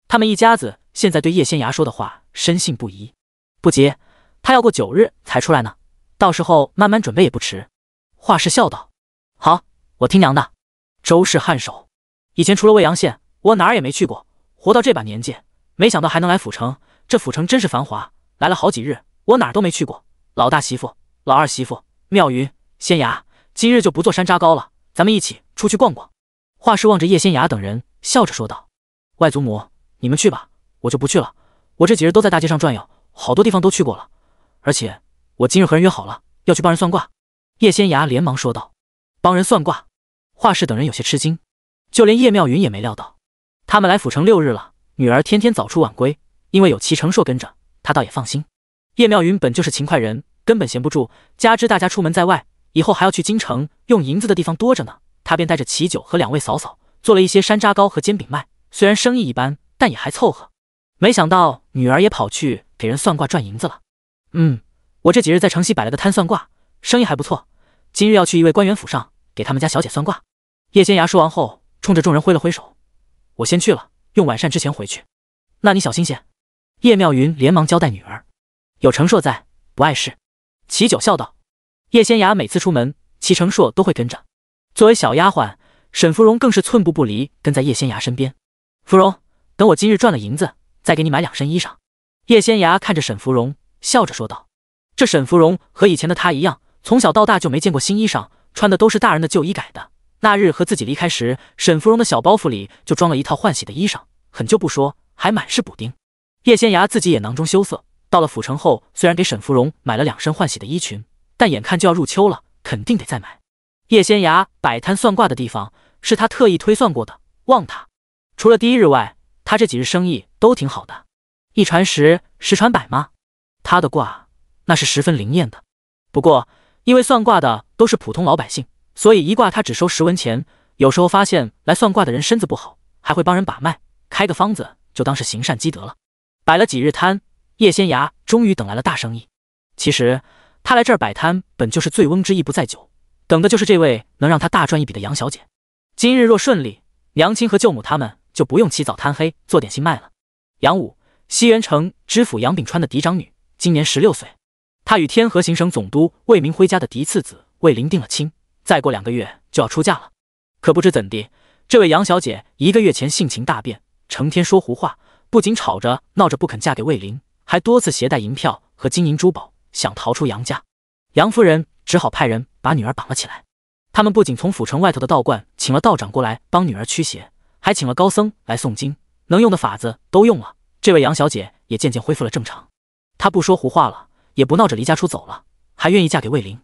他们一家子现在对叶仙涯说的话深信不疑。不急，他要过9日才出来呢，到时候慢慢准备也不迟。华氏笑道。好，我听娘的。周氏颔首。以前除了未阳县，我哪儿也没去过，活到这把年纪，没想到还能来府城。这府城真是繁华，来了好几日，我哪儿都没去过。老大媳妇、老二媳妇、妙云、仙涯，今日就不坐山楂糕了，咱们一起出去逛逛。华氏望着叶仙涯等人，笑着说道。外祖母，你们去吧，我就不去了。我这几日都在大街上转悠，好多地方都去过了，而且我今日和人约好了，要去帮人算卦。叶仙涯连忙说道。帮人算卦？华氏等人有些吃惊，就连叶妙云也没料到。他们来府城6日了，女儿天天早出晚归，因为有齐成硕跟着，她倒也放心。叶妙云本就是勤快人，根本闲不住，加之大家出门在外，以后还要去京城，用银子的地方多着呢，她便带着齐九和2位嫂嫂做了一些山楂糕和煎饼卖，虽然生意一般，但也还凑合。没想到女儿也跑去给人算卦赚银子了。我这几日在城西摆了个摊算卦，生意还不错，今日要去一位官员府上给他们家小姐算卦。叶仙崖说完后，冲着众人挥了挥手：“我先去了，用晚膳之前回去。那你小心些。”叶妙云连忙交代女儿：“有程硕在，不碍事。”齐九笑道。叶仙崖每次出门，齐程硕都会跟着。作为小丫鬟，沈芙蓉更是寸步不离，跟在叶仙崖身边。芙蓉，等我今日赚了银子，再给你买2身衣裳。叶仙崖看着沈芙蓉，笑着说道。这沈芙蓉和以前的她一样，从小到大就没见过新衣裳，穿的都是大人的旧衣改的。那日和自己离开时，沈芙蓉的小包袱里就装了一套换洗的衣裳，很旧不说，还满是补丁。叶仙崖自己也囊中羞涩，到了府城后，虽然给沈芙蓉买了2身换洗的衣裙，但眼看就要入秋了，肯定得再买。叶仙崖摆摊算卦的地方是他特意推算过的旺塔，除了第1日外，他这几日生意都挺好的。1传10，10传100吗？他的卦那是十分灵验的。不过因为算卦的都是普通老百姓，所以一卦他只收10文钱。有时候发现来算卦的人身子不好，还会帮人把脉，开个方子就当是行善积德了。摆了几日摊，叶仙崖终于等来了大生意。其实他来这儿摆摊本就是醉翁之意不在酒，等的就是这位能让他大赚一笔的杨小姐。今日若顺利，娘亲和舅母他们就不用起早贪黑做点心卖了。杨武，西元城知府杨炳川的嫡长女，今年16岁。她与天河行省总督魏明辉家的嫡次子魏林定了亲，再过2个月就要出嫁了。可不知怎地，这位杨小姐1个月前性情大变，成天说胡话，不仅吵着闹着不肯嫁给魏林，还多次携带银票和金银珠宝，想逃出杨家。杨夫人只好派人把女儿绑了起来。他们不仅从府城外头的道观请了道长过来帮女儿驱邪，还请了高僧来诵经，能用的法子都用了。这位杨小姐也渐渐恢复了正常，她不说胡话了，也不闹着离家出走了，还愿意嫁给魏林。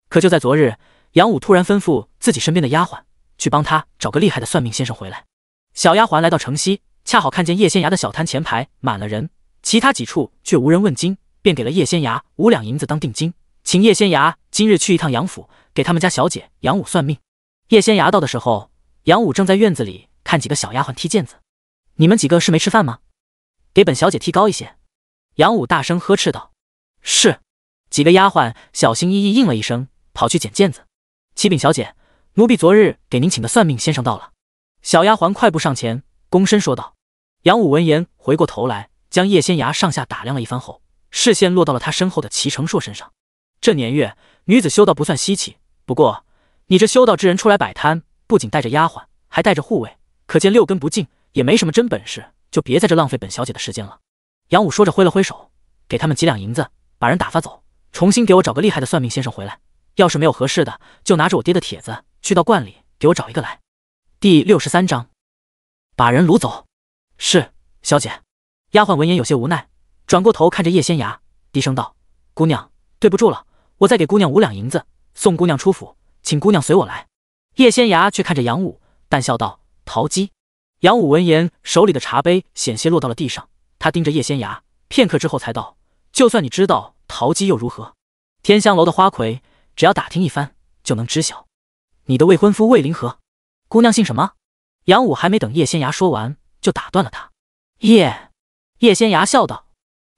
可就在昨日，杨武突然吩咐自己身边的丫鬟去帮他找个厉害的算命先生回来。小丫鬟来到城西，恰好看见叶仙崖的小摊前排满了人，其他几处却无人问津，便给了叶仙崖5两银子当定金，请叶仙崖今日去一趟杨府，给他们家小姐杨武算命。叶仙崖到的时候，杨武正在院子里看几个小丫鬟踢毽子。你们几个是没吃饭吗？给本小姐踢高一些。杨武大声呵斥道。是。几个丫鬟小心翼翼应了一声，跑去捡毽子。启禀小姐，奴婢昨日给您请的算命先生到了。小丫鬟快步上前，躬身说道。杨武闻言回过头来，将叶仙崖上下打量了一番后，视线落到了他身后的齐成硕身上。这年月，女子修道不算稀奇，不过你这修道之人出来摆摊，不仅带着丫鬟，还带着护卫，可见6根不净，也没什么真本事，就别在这浪费本小姐的时间了。杨武说着挥了挥手，给他们几两银子，把人打发走，重新给我找个厉害的算命先生回来。要是没有合适的，就拿着我爹的帖子去到观里给我找一个来。第63章，把人掳走。是，小姐。丫鬟闻言有些无奈，转过头看着叶仙崖，低声道：姑娘，对不住了，我再给姑娘5两银子，送姑娘出府，请姑娘随我来。叶仙崖却看着杨武，淡笑道：淘鸡。杨武闻言，手里的茶杯险些落到了地上，他盯着叶仙崖片刻之后才道：就算你知道淘鸡又如何？天香楼的花魁只要打听一番就能知晓。你的未婚夫魏林和姑娘姓什么？杨武还没等叶仙崖说完，就打断了他。叶仙崖笑道：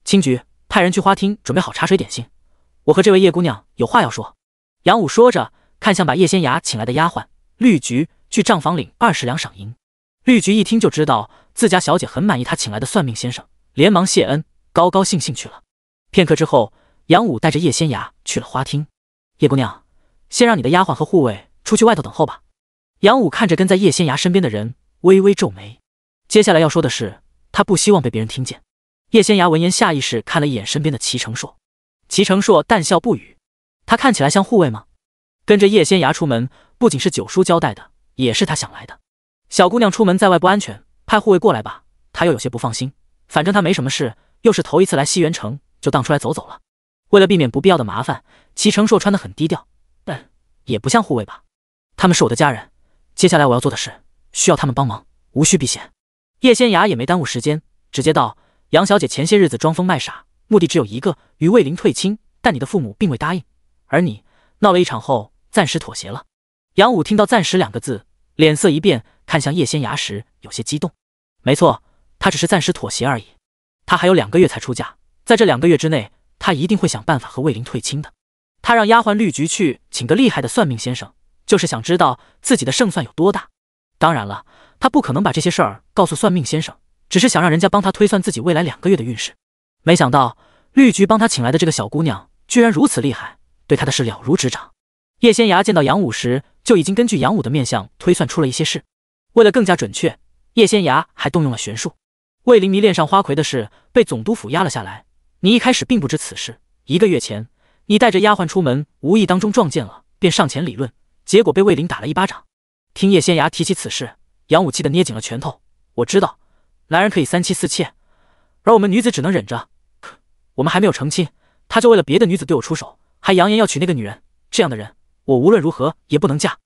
青菊，派人去花厅准备好茶水点心，我和这位叶姑娘有话要说。杨武说着，看向把叶仙崖请来的丫鬟绿菊，去账房领20两赏银。绿菊一听就知道自家小姐很满意他请来的算命先生，连忙谢恩，高高兴兴去了。片刻之后，杨武带着叶仙崖去了花厅。叶姑娘，先让你的丫鬟和护卫出去外头等候吧。杨武看着跟在叶仙崖身边的人，微微皱眉。接下来要说的是，他不希望被别人听见。叶仙崖闻言下意识看了一眼身边的齐成硕，齐成硕淡笑不语。他看起来像护卫吗？跟着叶仙崖出门，不仅是九叔交代的，也是他想来的。小姑娘出门在外不安全，派护卫过来吧。他又有些不放心，反正他没什么事，又是头一次来西园城，就当出来走走了。为了避免不必要的麻烦，齐成硕穿得很低调，也不像护卫吧。他们是我的家人，接下来我要做的事需要他们帮忙，无需避嫌。叶仙崖也没耽误时间，直接道：杨小姐前些日子装疯卖傻，目的只有一个，与魏林退亲，但你的父母并未答应，而你闹了一场后暂时妥协了。杨武听到暂时2个字，脸色一变，看向叶仙崖时有些激动。没错，他只是暂时妥协而已。他还有2个月才出嫁，在这2个月之内，他一定会想办法和魏林退亲的。他让丫鬟绿菊去请个厉害的算命先生，就是想知道自己的胜算有多大。当然了，他不可能把这些事儿告诉算命先生，只是想让人家帮他推算自己未来2个月的运势。没想到绿菊帮他请来的这个小姑娘居然如此厉害，对他的事了如指掌。叶仙崖见到杨武时，就已经根据杨武的面相推算出了一些事。为了更加准确，叶仙崖还动用了玄术。魏灵迷恋上花魁的事被总督府压了下来，你一开始并不知此事。1个月前，你带着丫鬟出门，无意当中撞见了，便上前理论，结果被魏灵打了一巴掌。听叶仙崖提起此事，杨武气得捏紧了拳头。我知道，男人可以3妻4妾，而我们女子只能忍着。可我们还没有成亲，他就为了别的女子对我出手，还扬言要娶那个女人。这样的人，我无论如何也不能嫁。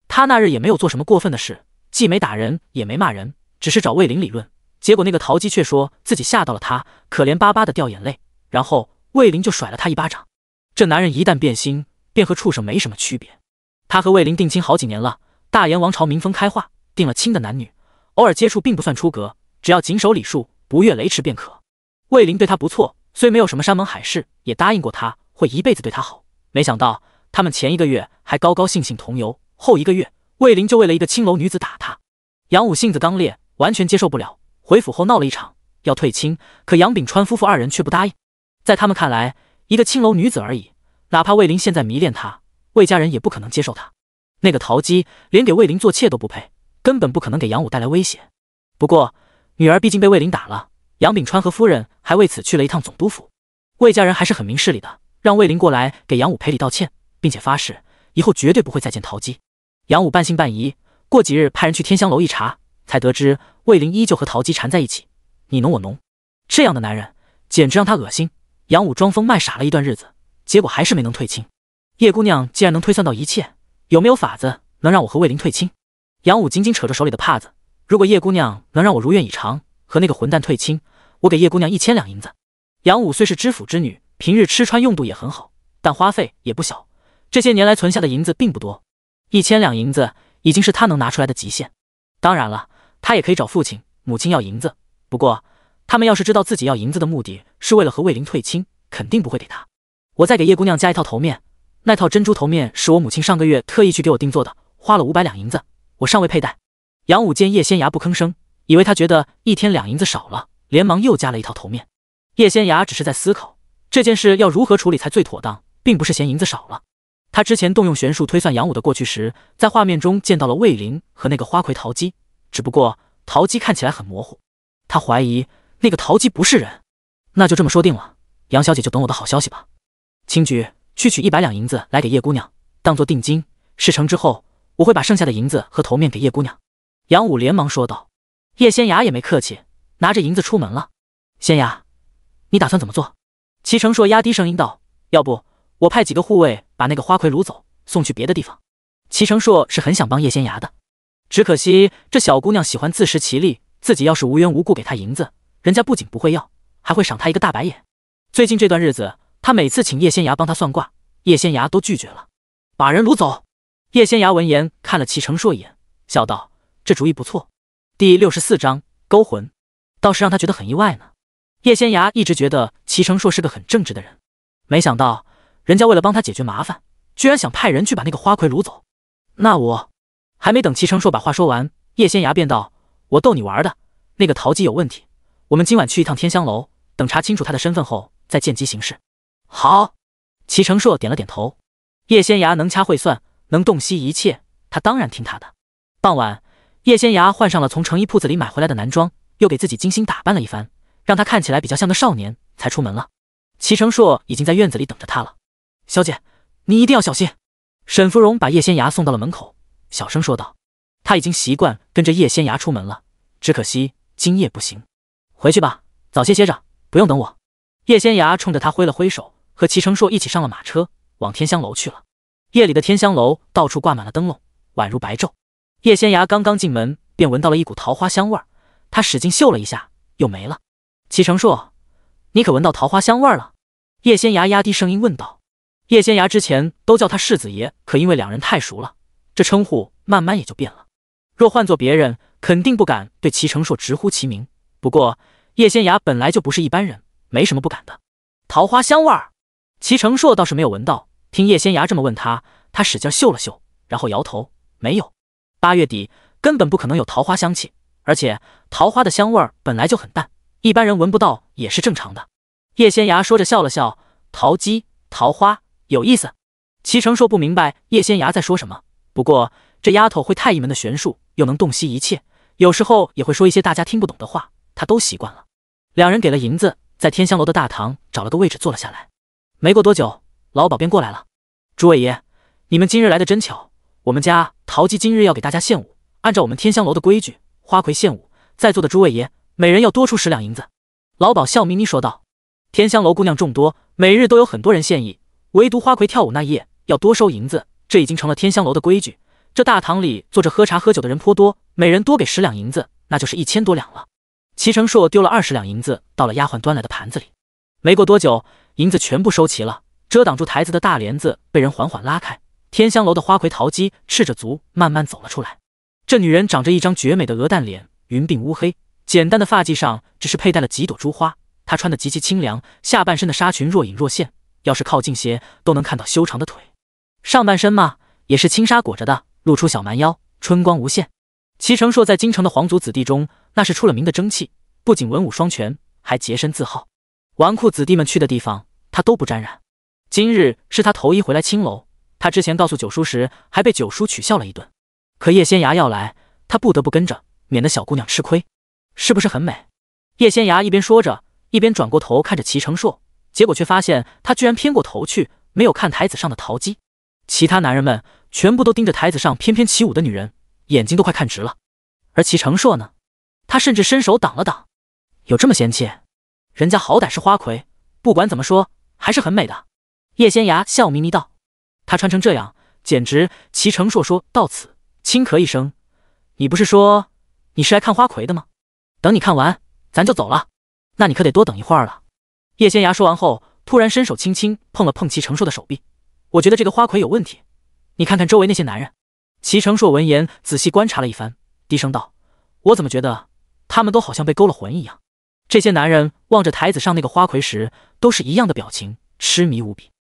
他那日也没有做什么过分的事，既没打人也没骂人，只是找魏灵理论。结果那个陶姬却说自己吓到了他，可怜巴巴的掉眼泪，然后魏灵就甩了他一巴掌。这男人一旦变心，便和畜生没什么区别。他和魏灵定亲好几年了，大燕王朝民风开化，定了亲的男女，偶尔接触并不算出格，只要谨守礼数，不越雷池便可。魏灵对他不错，虽没有什么山盟海誓，也答应过他会一辈子对他好。没想到他们前1个月还高高兴兴同游，后1个月魏灵就为了一个青楼女子打他。杨武性子刚烈，完全接受不了，回府后闹了一场，要退亲，可杨秉川夫妇2人却不答应。在他们看来，一个青楼女子而已，哪怕魏灵现在迷恋他，魏家人也不可能接受他。那个陶姬连给魏灵做妾都不配，根本不可能给杨武带来威胁。不过女儿毕竟被魏灵打了，杨秉川和夫人还为此去了一趟总督府。魏家人还是很明事理的，让魏灵过来给杨武赔礼道歉，并且发誓以后绝对不会再见陶姬。杨武半信半疑，过几日派人去天香楼一查，才得知魏灵依旧和陶姬缠在一起，你侬我侬。这样的男人简直让他恶心。杨武装疯卖傻了一段日子，结果还是没能退亲。叶姑娘既然能推算到一切，有没有法子能让我和魏灵退亲？杨武紧紧扯着手里的帕子，如果叶姑娘能让我如愿以偿，和那个混蛋退亲，我给叶姑娘1000两银子。杨武虽是知府之女，平日吃穿用度也很好，但花费也不小，这些年来存下的银子并不多，1000两银子已经是他能拿出来的极限。当然了，他也可以找父亲母亲要银子，不过他们要是知道自己要银子的目的是为了和魏灵退亲，肯定不会给他。我再给叶姑娘加一套头面，那套珍珠头面是我母亲上个月特意去给我定做的，花了500两银子，我尚未佩戴。杨武见叶仙崖不吭声，以为他觉得1天2银子少了，连忙又加了一套头面。叶仙崖只是在思考这件事要如何处理才最妥当，并不是嫌银子少了。他之前动用玄术推算杨武的过去时，在画面中见到了魏灵和那个花魁陶姬，只不过陶姬看起来很模糊，他怀疑那个陶姬不是人。那就这么说定了，杨小姐就等我的好消息吧。青菊，去取100两银子来给叶姑娘，当做定金。事成之后，我会把剩下的银子和头面给叶姑娘。杨武连忙说道。叶仙崖也没客气，拿着银子出门了。仙崖，你打算怎么做？齐成硕压低声音道，要不我派几个护卫把那个花魁掳走，送去别的地方。齐成硕是很想帮叶仙崖的，只可惜这小姑娘喜欢自食其力，自己要是无缘无故给她银子，人家不仅不会要，还会赏她一个大白眼。最近这段日子，他每次请叶仙崖帮他算卦，叶仙崖都拒绝了。把人掳走。叶仙崖闻言看了齐成硕一眼，笑道，这主意不错。第64章勾魂，倒是让他觉得很意外呢。叶仙崖一直觉得齐成硕是个很正直的人，没想到人家为了帮他解决麻烦，居然想派人去把那个花魁掳走。那我……还没等齐成硕把话说完，叶仙崖便道，我逗你玩的，那个陶姬有问题，我们今晚去一趟天香楼，等查清楚他的身份后再见机行事。好。齐成硕点了点头。叶仙崖能掐会算，能洞悉一切，他当然听他的。傍晚，叶仙崖换上了从成衣铺子里买回来的男装，又给自己精心打扮了一番，让他看起来比较像个少年，才出门了。齐成硕已经在院子里等着他了。小姐，你一定要小心。沈芙蓉把叶仙崖送到了门口，小声说道。他已经习惯跟着叶仙崖出门了，只可惜今夜不行。回去吧，早些歇着，不用等我。叶仙崖冲着他挥了挥手，和齐成硕一起上了马车，往天香楼去了。夜里的天香楼到处挂满了灯笼，宛如白昼。叶仙崖刚刚进门，便闻到了一股桃花香味儿，他使劲嗅了一下，又没了。齐成硕，你可闻到桃花香味儿了？叶仙崖压低声音问道。叶仙崖之前都叫他世子爷，可因为两人太熟了，这称呼慢慢也就变了。若换做别人，肯定不敢对齐成硕直呼其名。不过叶仙崖本来就不是一般人，没什么不敢的。桃花香味儿，齐成硕倒是没有闻到，听叶仙崖这么问他，他使劲嗅了嗅，然后摇头，没有。8月底根本不可能有桃花香气，而且桃花的香味本来就很淡，一般人闻不到也是正常的。叶仙芽说着笑了笑，桃姬、桃花，有意思。齐成硕不明白叶仙芽在说什么，不过这丫头会太医门的玄术，又能洞悉一切，有时候也会说一些大家听不懂的话，他都习惯了。两人给了银子，在天香楼的大堂找了个位置坐了下来。没过多久，老鸨便过来了。诸位爷，你们今日来的真巧，我们家桃姬今日要给大家献舞，按照我们天香楼的规矩，花魁献舞，在座的诸位爷每人要多出10两银子。老鸨笑眯眯说道。天香楼姑娘众多，每日都有很多人献艺，唯独花魁跳舞那夜要多收银子，这已经成了天香楼的规矩。这大堂里坐着喝茶喝酒的人颇多，每人多给10两银子，那就是1000多两了。齐成硕丢了20两银子到了丫鬟端来的盘子里。没过多久，银子全部收齐了，遮挡住台子的大帘子被人缓缓拉开，天香楼的花魁桃姬赤着足慢慢走了出来。这女人长着一张绝美的鹅蛋脸，云鬓乌黑，简单的发髻上只是佩戴了几朵珠花。她穿得极其清凉，下半身的纱裙若隐若现，要是靠近些都能看到修长的腿。上半身嘛，也是轻纱裹着的，露出小蛮腰，春光无限。齐成硕在京城的皇族子弟中，那是出了名的争气，不仅文武双全，还洁身自好。纨绔子弟们去的地方，他都不沾染。今日是他头一回来青楼，他之前告诉九叔时，还被九叔取笑了一顿。可叶仙芽要来，他不得不跟着，免得小姑娘吃亏。是不是很美？叶仙芽一边说着，一边转过头看着齐成硕，结果却发现他居然偏过头去，没有看台子上的桃姬。其他男人们全部都盯着台子上翩翩起舞的女人，眼睛都快看直了。而齐成硕呢，他甚至伸手挡了挡。有这么嫌弃？人家好歹是花魁，不管怎么说还是很美的。叶仙芽笑眯眯道。他穿成这样，简直……齐成硕说到此，轻咳一声：“你不是说你是来看花魁的吗？等你看完，咱就走了。那你可得多等一会儿了。”叶仙芽说完后，突然伸手轻轻碰了碰齐成硕的手臂。我觉得这个花魁有问题，你看看周围那些男人。齐成硕闻言仔细观察了一番，低声道：“我怎么觉得他们都好像被勾了魂一样？”这些男人望着台子上那个花魁时，都是一样的表情，痴迷无比。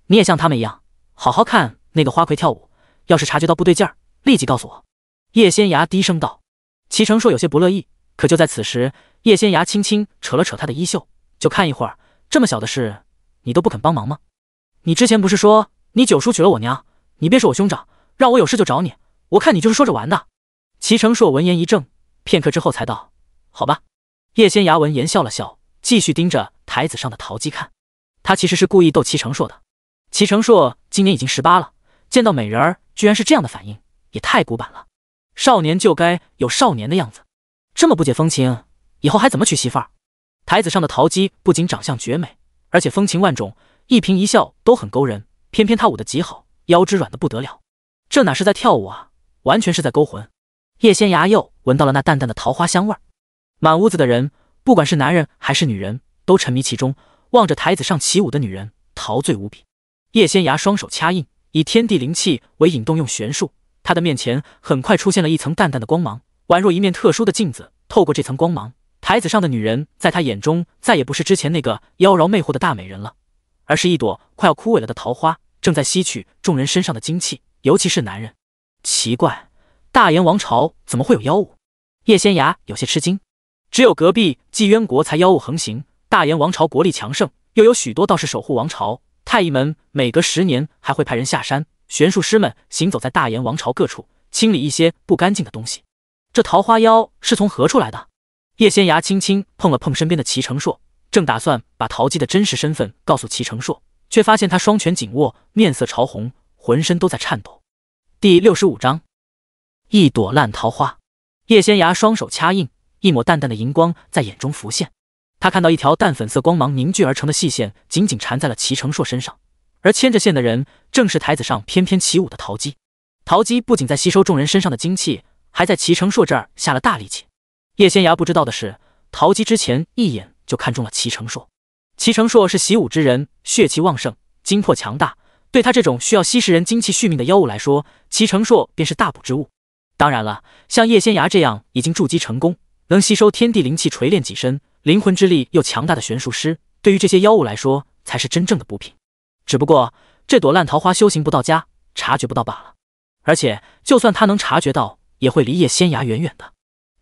你也像他们一样，好好看那个花魁跳舞，要是察觉到不对劲儿，立即告诉我。”叶仙芽低声道。齐成硕有些不乐意，可就在此时，叶仙芽轻轻扯了扯他的衣袖：“就看一会儿，这么小的事，你都不肯帮忙吗？你之前不是说你九叔娶了我娘，你便是我兄长，让我有事就找你，我看你就是说着玩的。”齐成硕闻言一怔，片刻之后才道：“好吧。”叶仙芽闻言笑了笑，继续盯着台子上的桃姬看。他其实是故意逗齐成硕的。齐成硕今年已经18了，见到美人儿居然是这样的反应，也太古板了。少年就该有少年的样子，这么不解风情，以后还怎么娶媳妇儿？台子上的桃姬不仅长相绝美，而且风情万种，一颦一笑都很勾人，偏偏她舞得极好，腰肢软得不得了。这哪是在跳舞啊，完全是在勾魂。叶仙芽又闻到了那淡淡的桃花香味儿。满屋子的人，不管是男人还是女人，都沉迷其中，望着台子上起舞的女人，陶醉无比。叶仙芽双手掐印，以天地灵气为引动用玄术，她的面前很快出现了一层淡淡的光芒，宛若一面特殊的镜子。透过这层光芒，台子上的女人在她眼中再也不是之前那个妖娆魅惑的大美人了，而是一朵快要枯萎了的桃花，正在吸取众人身上的精气，尤其是男人。奇怪，大燕王朝怎么会有妖物？叶仙芽有些吃惊。只有隔壁纪渊国才妖物横行，大燕王朝国力强盛，又有许多道士守护王朝。太医门每隔10年还会派人下山，玄术师们行走在大燕王朝各处，清理一些不干净的东西。这桃花妖是从何处来的？叶仙芽轻轻碰了碰身边的齐成硕，正打算把桃姬的真实身份告诉齐成硕，却发现他双拳紧握，面色潮红，浑身都在颤抖。第65章，一朵烂桃花。叶仙芽双手掐印，一抹淡淡的荧光在眼中浮现。他看到一条淡粉色光芒凝聚而成的细线紧紧缠在了齐成硕身上，而牵着线的人正是台子上翩翩起舞的桃姬。桃姬不仅在吸收众人身上的精气，还在齐成硕这儿下了大力气。叶仙芽不知道的是，桃姬之前一眼就看中了齐成硕。齐成硕是习武之人，血气旺盛，精魄强大，对他这种需要吸食人精气续命的妖物来说，齐成硕便是大补之物。当然了，像叶仙芽这样已经筑基成功，能吸收天地灵气锤炼己身，灵魂之力又强大的玄术师，对于这些妖物来说才是真正的补品。只不过这朵烂桃花修行不到家，察觉不到罢了。而且就算他能察觉到，也会离叶仙崖远远的，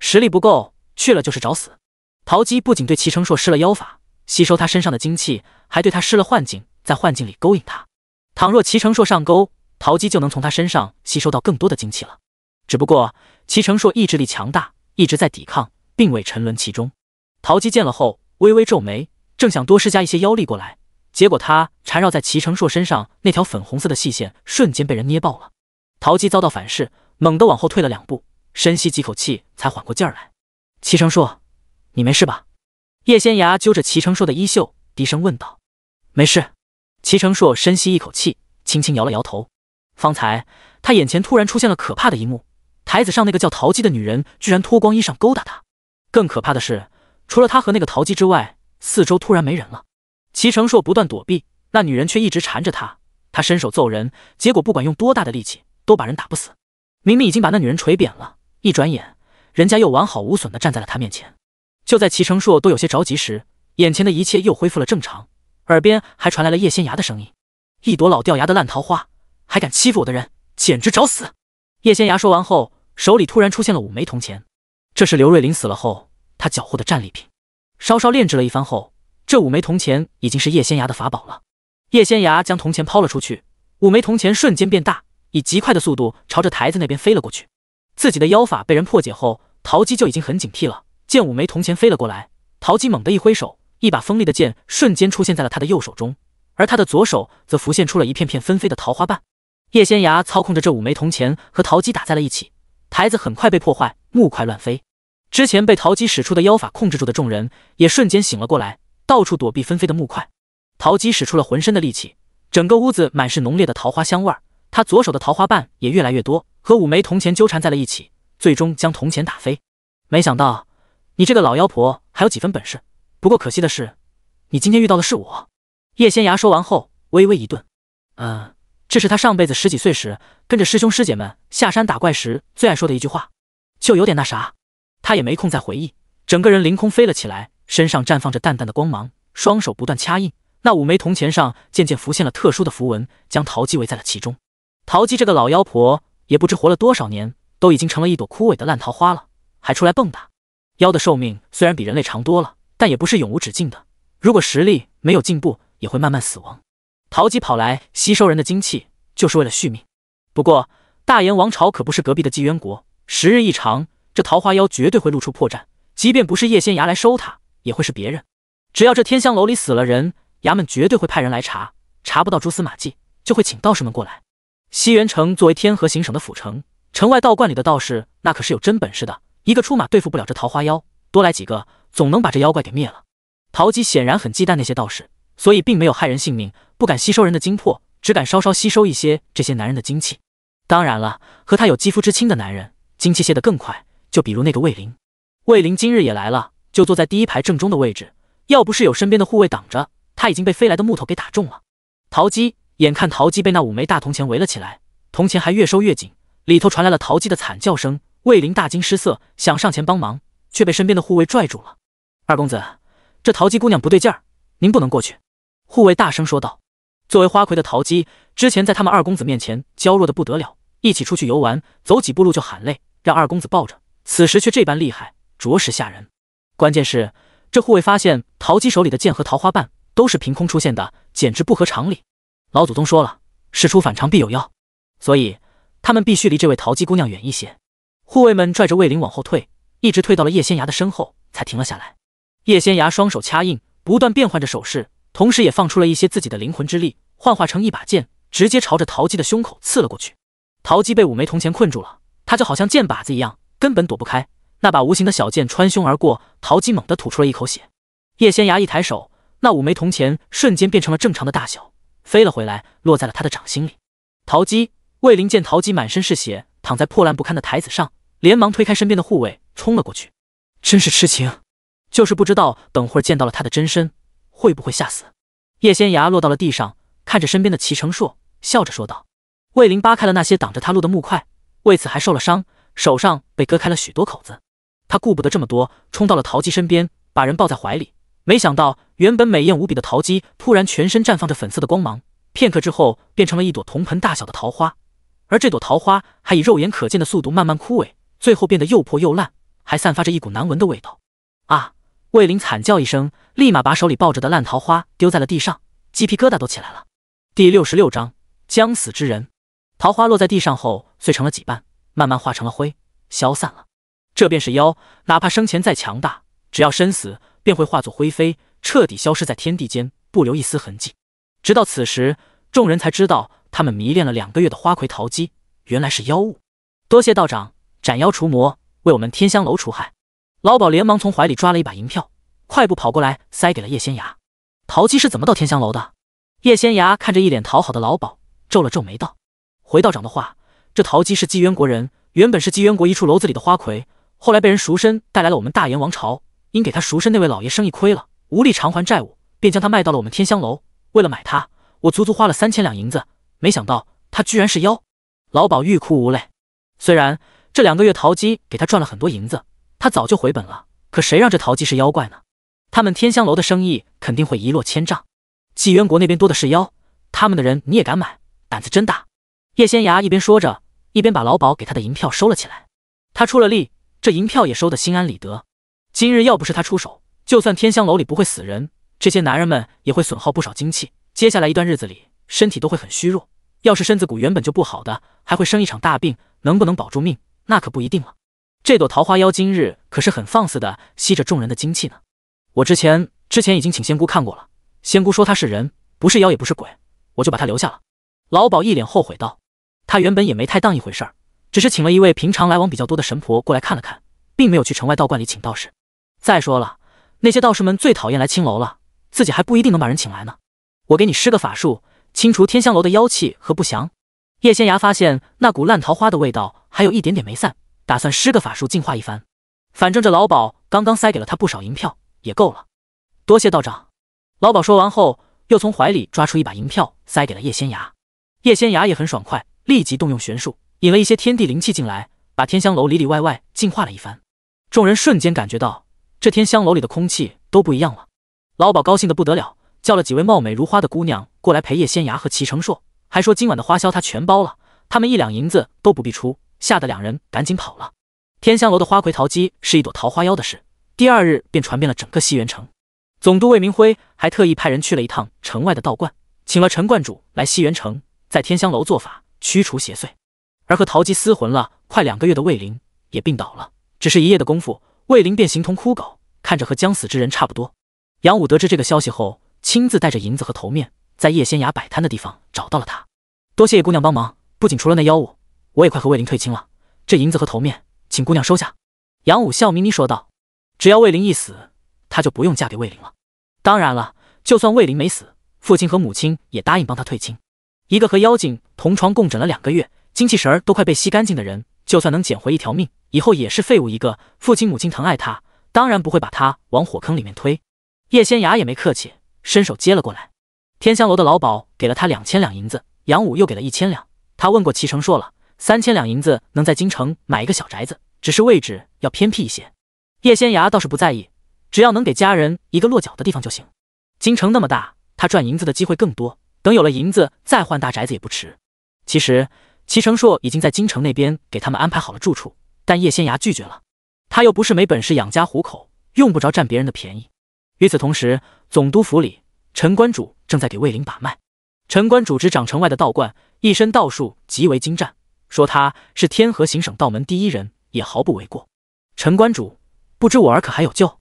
实力不够，去了就是找死。陶姬不仅对齐成硕施了妖法，吸收他身上的精气，还对他施了幻境，在幻境里勾引他。倘若齐成硕上钩，陶姬就能从他身上吸收到更多的精气了。只不过齐成硕意志力强大，一直在抵抗，并未沉沦其中。陶姬见了后微微皱眉，正想多施加一些妖力过来，结果他缠绕在齐成硕身上那条粉红色的细线瞬间被人捏爆了。陶姬遭到反噬，猛地往后退了2步，深吸几口气才缓过劲儿来。齐成硕，你没事吧？叶仙崖揪着齐成硕的衣袖，低声问道。没事。齐成硕深吸一口气，轻轻摇了摇头。方才他眼前突然出现了可怕的一幕，台子上那个叫陶姬的女人居然脱光衣裳勾搭他。更可怕的是，除了他和那个陶姬之外，四周突然没人了。齐成硕不断躲避，那女人却一直缠着他。他伸手揍人，结果不管用多大的力气，都把人打不死。明明已经把那女人捶扁了，一转眼，人家又完好无损地站在了他面前。就在齐成硕都有些着急时，眼前的一切又恢复了正常，耳边还传来了叶仙崖的声音：“一朵老掉牙的烂桃花，还敢欺负我的人，简直找死！”叶仙崖说完后，手里突然出现了5枚铜钱，这是刘瑞林死了后他缴获的战利品。稍稍炼制了一番后，这5枚铜钱已经是叶仙崖的法宝了。叶仙崖将铜钱抛了出去，5枚铜钱瞬间变大，以极快的速度朝着台子那边飞了过去。自己的妖法被人破解后，陶姬就已经很警惕了。见5枚铜钱飞了过来，陶姬猛地一挥手，一把锋利的剑瞬间出现在了他的右手中，而他的左手则浮现出了一片片纷飞的桃花瓣。叶仙崖操控着这5枚铜钱和陶姬打在了一起，台子很快被破坏，木块乱飞。之前被陶姬使出的妖法控制住的众人也瞬间醒了过来，到处躲避纷飞的木块。陶姬使出了浑身的力气，整个屋子满是浓烈的桃花香味，他左手的桃花瓣也越来越多，和5枚铜钱纠缠在了一起，最终将铜钱打飞。没想到你这个老妖婆还有几分本事，不过可惜的是，你今天遇到的是我。叶仙崖说完后微微一顿，这是他上辈子10几岁时跟着师兄师姐们下山打怪时最爱说的一句话，就有点那啥。他也没空再回忆，整个人凌空飞了起来，身上绽放着淡淡的光芒，双手不断掐印，那5枚铜钱上渐渐浮现了特殊的符文，将陶姬围在了其中。陶姬这个老妖婆也不知活了多少年，都已经成了一朵枯萎的烂桃花了，还出来蹦跶。妖的寿命虽然比人类长多了，但也不是永无止境的，如果实力没有进步，也会慢慢死亡。陶姬跑来吸收人的精气，就是为了续命。不过大炎王朝可不是隔壁的纪渊国，时日一长，这桃花妖绝对会露出破绽，即便不是叶仙崖来收他，也会是别人。只要这天香楼里死了人，衙门绝对会派人来查，查不到蛛丝马迹，就会请道士们过来。西元城作为天河行省的府城，城外道观里的道士那可是有真本事的，一个出马对付不了这桃花妖，多来几个总能把这妖怪给灭了。陶姬显然很忌惮那些道士，所以并没有害人性命，不敢吸收人的精魄，只敢稍稍吸收一些这些男人的精气。当然了，和他有肌肤之亲的男人，精气泄得更快，就比如那个魏灵。魏灵今日也来了，就坐在第一排正中的位置，要不是有身边的护卫挡着，他已经被飞来的木头给打中了。眼看陶姬被那5枚大铜钱围了起来，铜钱还越收越紧，里头传来了陶姬的惨叫声。魏灵大惊失色，想上前帮忙，却被身边的护卫拽住了。二公子，这陶姬姑娘不对劲儿，您不能过去。护卫大声说道。作为花魁的陶姬，之前在他们二公子面前娇弱的不得了，一起出去游玩，走几步路就喊累，让二公子抱着，此时却这般厉害，着实吓人。关键是这护卫发现陶姬手里的剑和桃花瓣都是凭空出现的，简直不合常理。老祖宗说了，事出反常必有妖，所以他们必须离这位陶姬姑娘远一些。护卫们拽着魏灵往后退，一直退到了叶仙崖的身后，才停了下来。叶仙崖双手掐印，不断变换着手势，同时也放出了一些自己的灵魂之力，幻化成一把剑，直接朝着陶姬的胸口刺了过去。陶姬被5枚铜钱困住了，他就好像箭靶子一样，根本躲不开。那把无形的小剑穿胸而过，陶姬猛地吐出了一口血。叶仙崖一抬手，那5枚铜钱瞬间变成了正常的大小，飞了回来，落在了他的掌心里。魏灵见陶姬满身是血，躺在破烂不堪的台子上，连忙推开身边的护卫，冲了过去。真是痴情，就是不知道等会儿见到了他的真身，会不会吓死。叶仙崖落到了地上，看着身边的齐成硕，笑着说道。魏灵扒开了那些挡着他路的木块，为此还受了伤，手上被割开了许多口子。他顾不得这么多，冲到了陶姬身边，把人抱在怀里。没想到原本美艳无比的陶姬突然全身绽放着粉色的光芒，片刻之后变成了一朵铜盆大小的桃花。而这朵桃花还以肉眼可见的速度慢慢枯萎，最后变得又破又烂，还散发着一股难闻的味道。啊！魏灵惨叫一声，立马把手里抱着的烂桃花丢在了地上，鸡皮疙瘩都起来了。第66章将死之人。桃花落在地上后碎成了几瓣，慢慢化成了灰，消散了。这便是妖，哪怕生前再强大，只要身死，便会化作灰飞，彻底消失在天地间，不留一丝痕迹。直到此时，众人才知道，他们迷恋了2个月的花魁桃姬，原来是妖物。多谢道长斩妖除魔，为我们天香楼除害。老鸨连忙从怀里抓了一把银票，快步跑过来塞给了叶仙涯。桃姬是怎么到天香楼的？叶仙涯看着一脸讨好的老鸨，皱了皱眉道：回道长的话，这桃姬是姬渊国人，原本是姬渊国一处楼子里的花魁，后来被人赎身带来了我们大炎王朝，因给他赎身那位老爷生意亏了，无力偿还债务，便将他卖到了我们天香楼。为了买他，我足足花了3000两银子，没想到他居然是妖。老鸨欲哭无泪。虽然这2个月桃姬给他赚了很多银子，他早就回本了，可谁让这桃姬是妖怪呢？他们天香楼的生意肯定会一落千丈。纪渊国那边多的是妖，他们的人你也敢买，胆子真大。叶仙涯一边说着，一边把老鸨给他的银票收了起来。他出了力，这银票也收得心安理得。今日要不是他出手，就算天香楼里不会死人，这些男人们也会损耗不少精气，接下来一段日子里身体都会很虚弱，要是身子骨原本就不好的，还会生一场大病，能不能保住命那可不一定了。这朵桃花妖今日可是很放肆的吸着众人的精气呢。我之前已经请仙姑看过了，仙姑说他是人，不是妖也不是鬼，我就把他留下了。老鸨一脸后悔道，他原本也没太当一回事儿，只是请了一位平常来往比较多的神婆过来看了看，并没有去城外道观里请道士。再说了，那些道士们最讨厌来青楼了，自己还不一定能把人请来呢。我给你施个法术，清除天香楼的妖气和不祥。叶仙涯发现那股烂桃花的味道还有一点点没散，打算施个法术净化一番。反正这老鸨刚刚塞给了他不少银票，也够了。多谢道长。老鸨说完后，又从怀里抓出一把银票塞给了叶仙涯。叶仙涯也很爽快，立即动用玄术，引了一些天地灵气进来，把天香楼里里外外净化了一番。众人瞬间感觉到这天香楼里的空气都不一样了。老鸨高兴得不得了，叫了几位貌美如花的姑娘过来陪叶仙涯和齐成硕，还说今晚的花销他全包了，他们1两银子都不必出，吓得2人赶紧跑了。天香楼的花魁桃姬是一朵桃花妖的事，第2日便传遍了整个西园城。总督魏明辉还特意派人去了一趟城外的道观，请了陈观主来西园城，在天香楼做法驱除邪祟。而和桃姬厮混了快2个月的魏灵也病倒了，只是1夜的功夫，魏灵便形同枯槁，看着和将死之人差不多。杨武得知这个消息后，亲自带着银子和头面，在叶仙涯摆摊的地方找到了他。多谢叶姑娘帮忙，不仅除了那妖物，我也快和魏灵退亲了，这银子和头面请姑娘收下。杨武笑眯眯说道，只要魏灵一死，他就不用嫁给魏灵了。当然了，就算魏灵没死，父亲和母亲也答应帮他退亲。一个和妖精同床共枕了2个月，精气神儿都快被吸干净的人，就算能捡回一条命，以后也是废物一个。父亲母亲疼爱他，当然不会把他往火坑里面推。叶仙涯也没客气，伸手接了过来。天香楼的老鸨给了他2000两银子，杨武又给了1000两。他问过齐成硕了，3000两银子能在京城买一个小宅子，只是位置要偏僻一些。叶仙涯倒是不在意，只要能给家人一个落脚的地方就行。京城那么大，他赚银子的机会更多，等有了银子再换大宅子也不迟。其实齐成硕已经在京城那边给他们安排好了住处，但叶仙涯拒绝了。他又不是没本事养家糊口，用不着占别人的便宜。与此同时，总督府里，陈观主正在给魏灵把脉。陈观主执掌城外的道观，一身道术极为精湛，说他是天河行省道门第1人，也毫不为过。陈观主，不知我儿可还有救？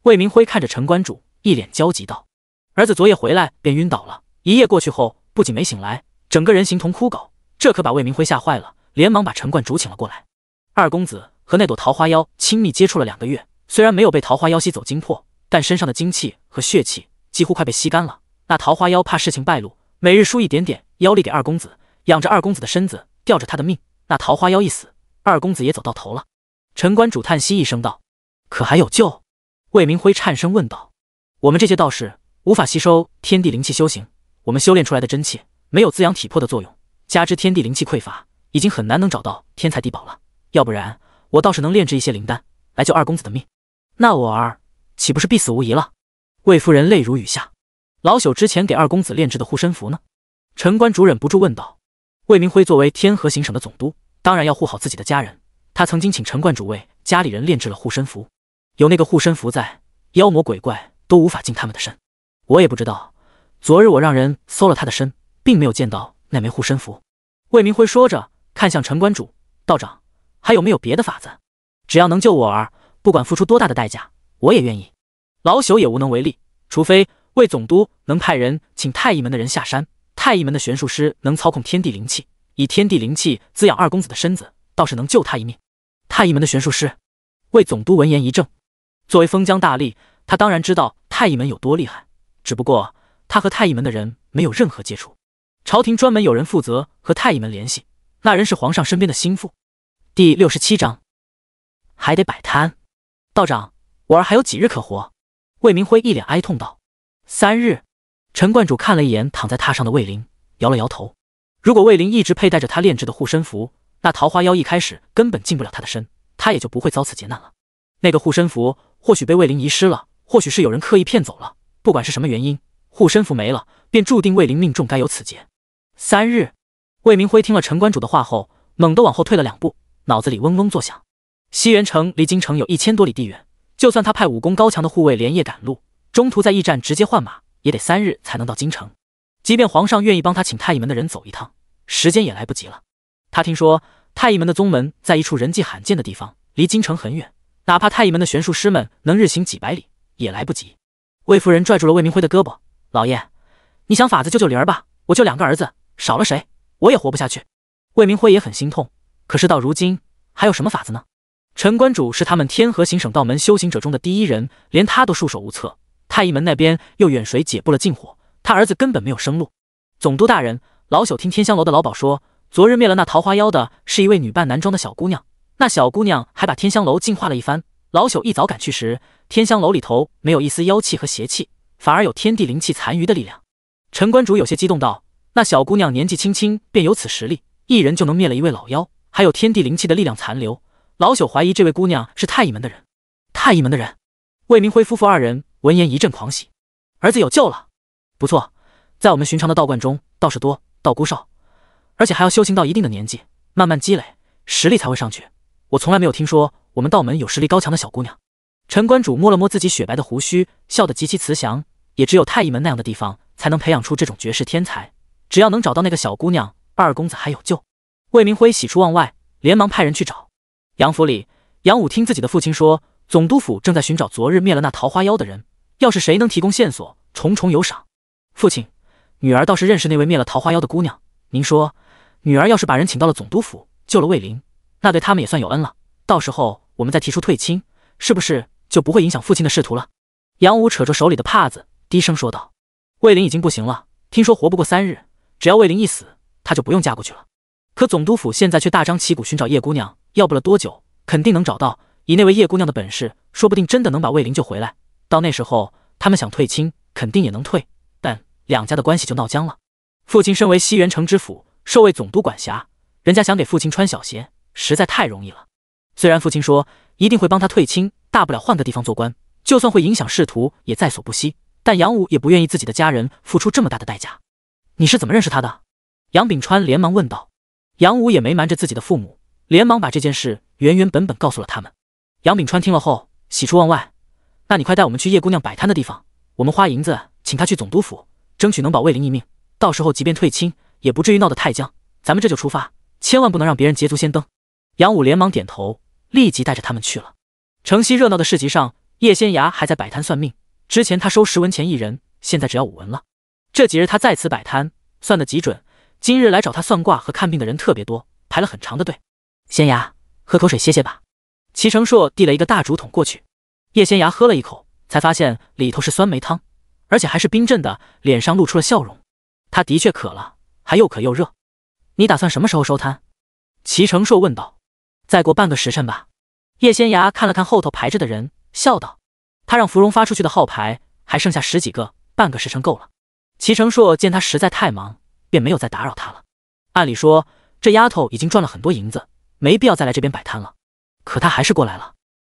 魏明辉看着陈观主，一脸焦急道：儿子昨夜回来便晕倒了，一夜过去后，不仅没醒来，整个人形同枯槁，这可把魏明辉吓坏了，连忙把陈观主请了过来。二公子和那朵桃花妖亲密接触了2个月，虽然没有被桃花妖吸走精魄，但身上的精气和血气几乎快被吸干了。那桃花妖怕事情败露，每日输一点点妖力给二公子，养着二公子的身子，吊着他的命。那桃花妖一死，二公子也走到头了。陈观主叹息一声道：可还有救？魏明辉颤声问道：我们这些道士无法吸收天地灵气修行，我们修炼出来的真气没有滋养体魄的作用，加之天地灵气匮乏，已经很难能找到天才地宝了。要不然我倒是能炼制一些灵丹来救二公子的命，那我儿岂不是必死无疑了？魏夫人泪如雨下。老朽之前给二公子炼制的护身符呢？陈观主忍不住问道。魏明辉作为天河行省的总督，当然要护好自己的家人。他曾经请陈观主为家里人炼制了护身符，有那个护身符在，妖魔鬼怪都无法进他们的身。我也不知道，昨日我让人搜了他的身，并没有见到那枚护身符。魏明辉说着，看向陈观主，道长，还有没有别的法子？只要能救我儿，不管付出多大的代价，我也愿意。老朽也无能为力，除非魏总督能派人请太医门的人下山。太医门的玄术师能操控天地灵气，以天地灵气滋养二公子的身子，倒是能救他一命。太医门的玄术师，魏总督闻言一怔。作为封疆大吏，他当然知道太医门有多厉害，只不过他和太医门的人没有任何接触。朝廷专门有人负责和太医门联系，那人是皇上身边的心腹。第67章，还得摆摊。道长，我儿还有几日可活？魏明辉一脸哀痛道：3日。陈观主看了一眼躺在榻上的魏灵，摇了摇头。如果魏灵一直佩戴着他炼制的护身符，那桃花妖一开始根本进不了他的身，他也就不会遭此劫难了。那个护身符或许被魏灵遗失了，或许是有人刻意骗走了，不管是什么原因，护身符没了，便注定魏灵命中该有此劫。3日。魏明辉听了陈观主的话后，猛地往后退了2步，脑子里嗡嗡作响。西元城离京城有1000多里地远，就算他派武功高强的护卫连夜赶路，中途在驿站直接换马，也得3日才能到京城。即便皇上愿意帮他请太医门的人走一趟，时间也来不及了。他听说太医门的宗门在一处人迹罕见的地方，离京城很远，哪怕太医门的玄术师们能日行几百里，也来不及。魏夫人拽住了魏明辉的胳膊：“老爷，你想法子救救灵儿吧，我就2个儿子，少了谁我也活不下去。”魏明辉也很心痛，可是到如今还有什么法子呢？陈观主是他们天河行省道门修行者中的第一人，连他都束手无策。太医门那边又远水解不了近火，他儿子根本没有生路。总督大人，老朽听天香楼的老鸨说，昨日灭了那桃花妖的是一位女扮男装的小姑娘，那小姑娘还把天香楼净化了一番。老朽一早赶去时，天香楼里头没有一丝妖气和邪气，反而有天地灵气残余的力量。陈观主有些激动道：“那小姑娘年纪轻轻便有此实力，一人就能灭了一位老妖，还有天地灵气的力量残留。老朽怀疑这位姑娘是太医门的人。”太医门的人？魏明辉夫妇2人闻言一阵狂喜，儿子有救了！不错，在我们寻常的道观中，道士多，道姑少，而且还要修行到一定的年纪，慢慢积累，实力才会上去。我从来没有听说我们道门有实力高强的小姑娘。陈观主摸了摸自己雪白的胡须，笑得极其慈祥。也只有太医门那样的地方，才能培养出这种绝世天才。只要能找到那个小姑娘，二公子还有救。魏明辉喜出望外，连忙派人去找。杨府里，杨武听自己的父亲说，总督府正在寻找昨日灭了那桃花妖的人，要是谁能提供线索，重重有赏。父亲，女儿倒是认识那位灭了桃花妖的姑娘，您说，女儿要是把人请到了总督府，救了魏灵，那对他们也算有恩了。到时候我们再提出退亲，是不是就不会影响父亲的仕途了？杨武扯着手里的帕子，低声说道：“魏灵已经不行了，听说活不过3日，只要魏灵一死，她就不用嫁过去了。可总督府现在却大张旗鼓寻找叶姑娘，要不了多久，肯定能找到。以那位叶姑娘的本事，说不定真的能把魏灵救回来。到那时候，他们想退亲，肯定也能退，但两家的关系就闹僵了。父亲身为西元城知府，受为总督管辖，人家想给父亲穿小鞋，实在太容易了。虽然父亲说一定会帮他退亲，大不了换个地方做官，就算会影响仕途，也在所不惜。但杨武也不愿意自己的家人付出这么大的代价。你是怎么认识他的？”杨秉川连忙问道。杨武也没瞒着自己的父母，连忙把这件事原原本本告诉了他们。杨秉川听了后喜出望外：“那你快带我们去叶姑娘摆摊的地方，我们花银子请她去总督府，争取能保魏灵一命。到时候即便退亲，也不至于闹得太僵。咱们这就出发，千万不能让别人捷足先登。”杨武连忙点头，立即带着他们去了。城西热闹的市集上，叶仙崖还在摆摊算命。之前他收10文钱一人，现在只要5文了。这几日他在此摆摊，算得极准。今日来找他算卦和看病的人特别多，排了很长的队。仙崖，喝口水歇歇吧。齐成硕递了一个大竹筒过去。叶仙崖喝了一口，才发现里头是酸梅汤，而且还是冰镇的，脸上露出了笑容。他的确渴了，还又渴又热。你打算什么时候收摊？齐成硕问道。再过半个时辰吧。叶仙崖看了看后头排着的人，笑道。他让芙蓉发出去的号牌还剩下10几个，半个时辰够了。齐成硕见他实在太忙，便没有再打扰他了。按理说，这丫头已经赚了很多银子，没必要再来这边摆摊了。可他还是过来了。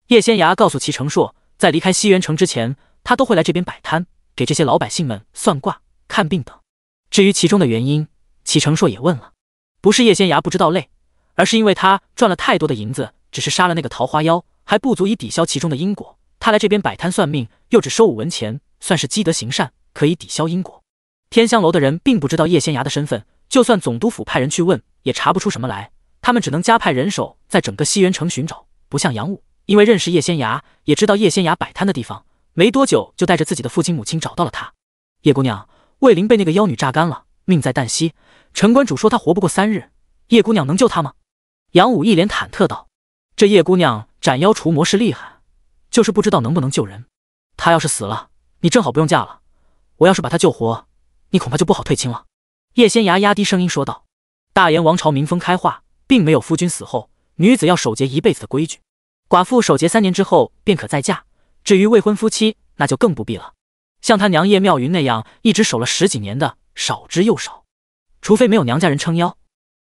叶仙崖告诉齐成硕，在离开西元城之前，他都会来这边摆摊，给这些老百姓们算卦、看病等。至于其中的原因，齐成硕也问了。不是叶仙崖不知道累，而是因为他赚了太多的银子，只是杀了那个桃花妖，还不足以抵消其中的因果。他来这边摆摊算命，又只收5文钱，算是积德行善，可以抵消因果。天香楼的人并不知道叶仙崖的身份，就算总督府派人去问，也查不出什么来。他们只能加派人手在整个西园城寻找。不像杨武，因为认识叶仙崖，也知道叶仙崖摆摊的地方，没多久就带着自己的父亲母亲找到了他。叶姑娘，魏灵被那个妖女榨干了，命在旦夕。陈关主说她活不过3日，叶姑娘能救她吗？杨武一脸忐忑道：“这叶姑娘斩妖除魔是厉害，就是不知道能不能救人。她要是死了，你正好不用嫁了。我要是把她救活，你恐怕就不好退亲了。”叶仙崖压低声音说道：“大燕王朝民风开化，并没有夫君死后女子要守节一辈子的规矩，寡妇守节3年之后便可再嫁，至于未婚夫妻，那就更不必了。像她娘叶妙云那样一直守了10几年的，少之又少，除非没有娘家人撑腰。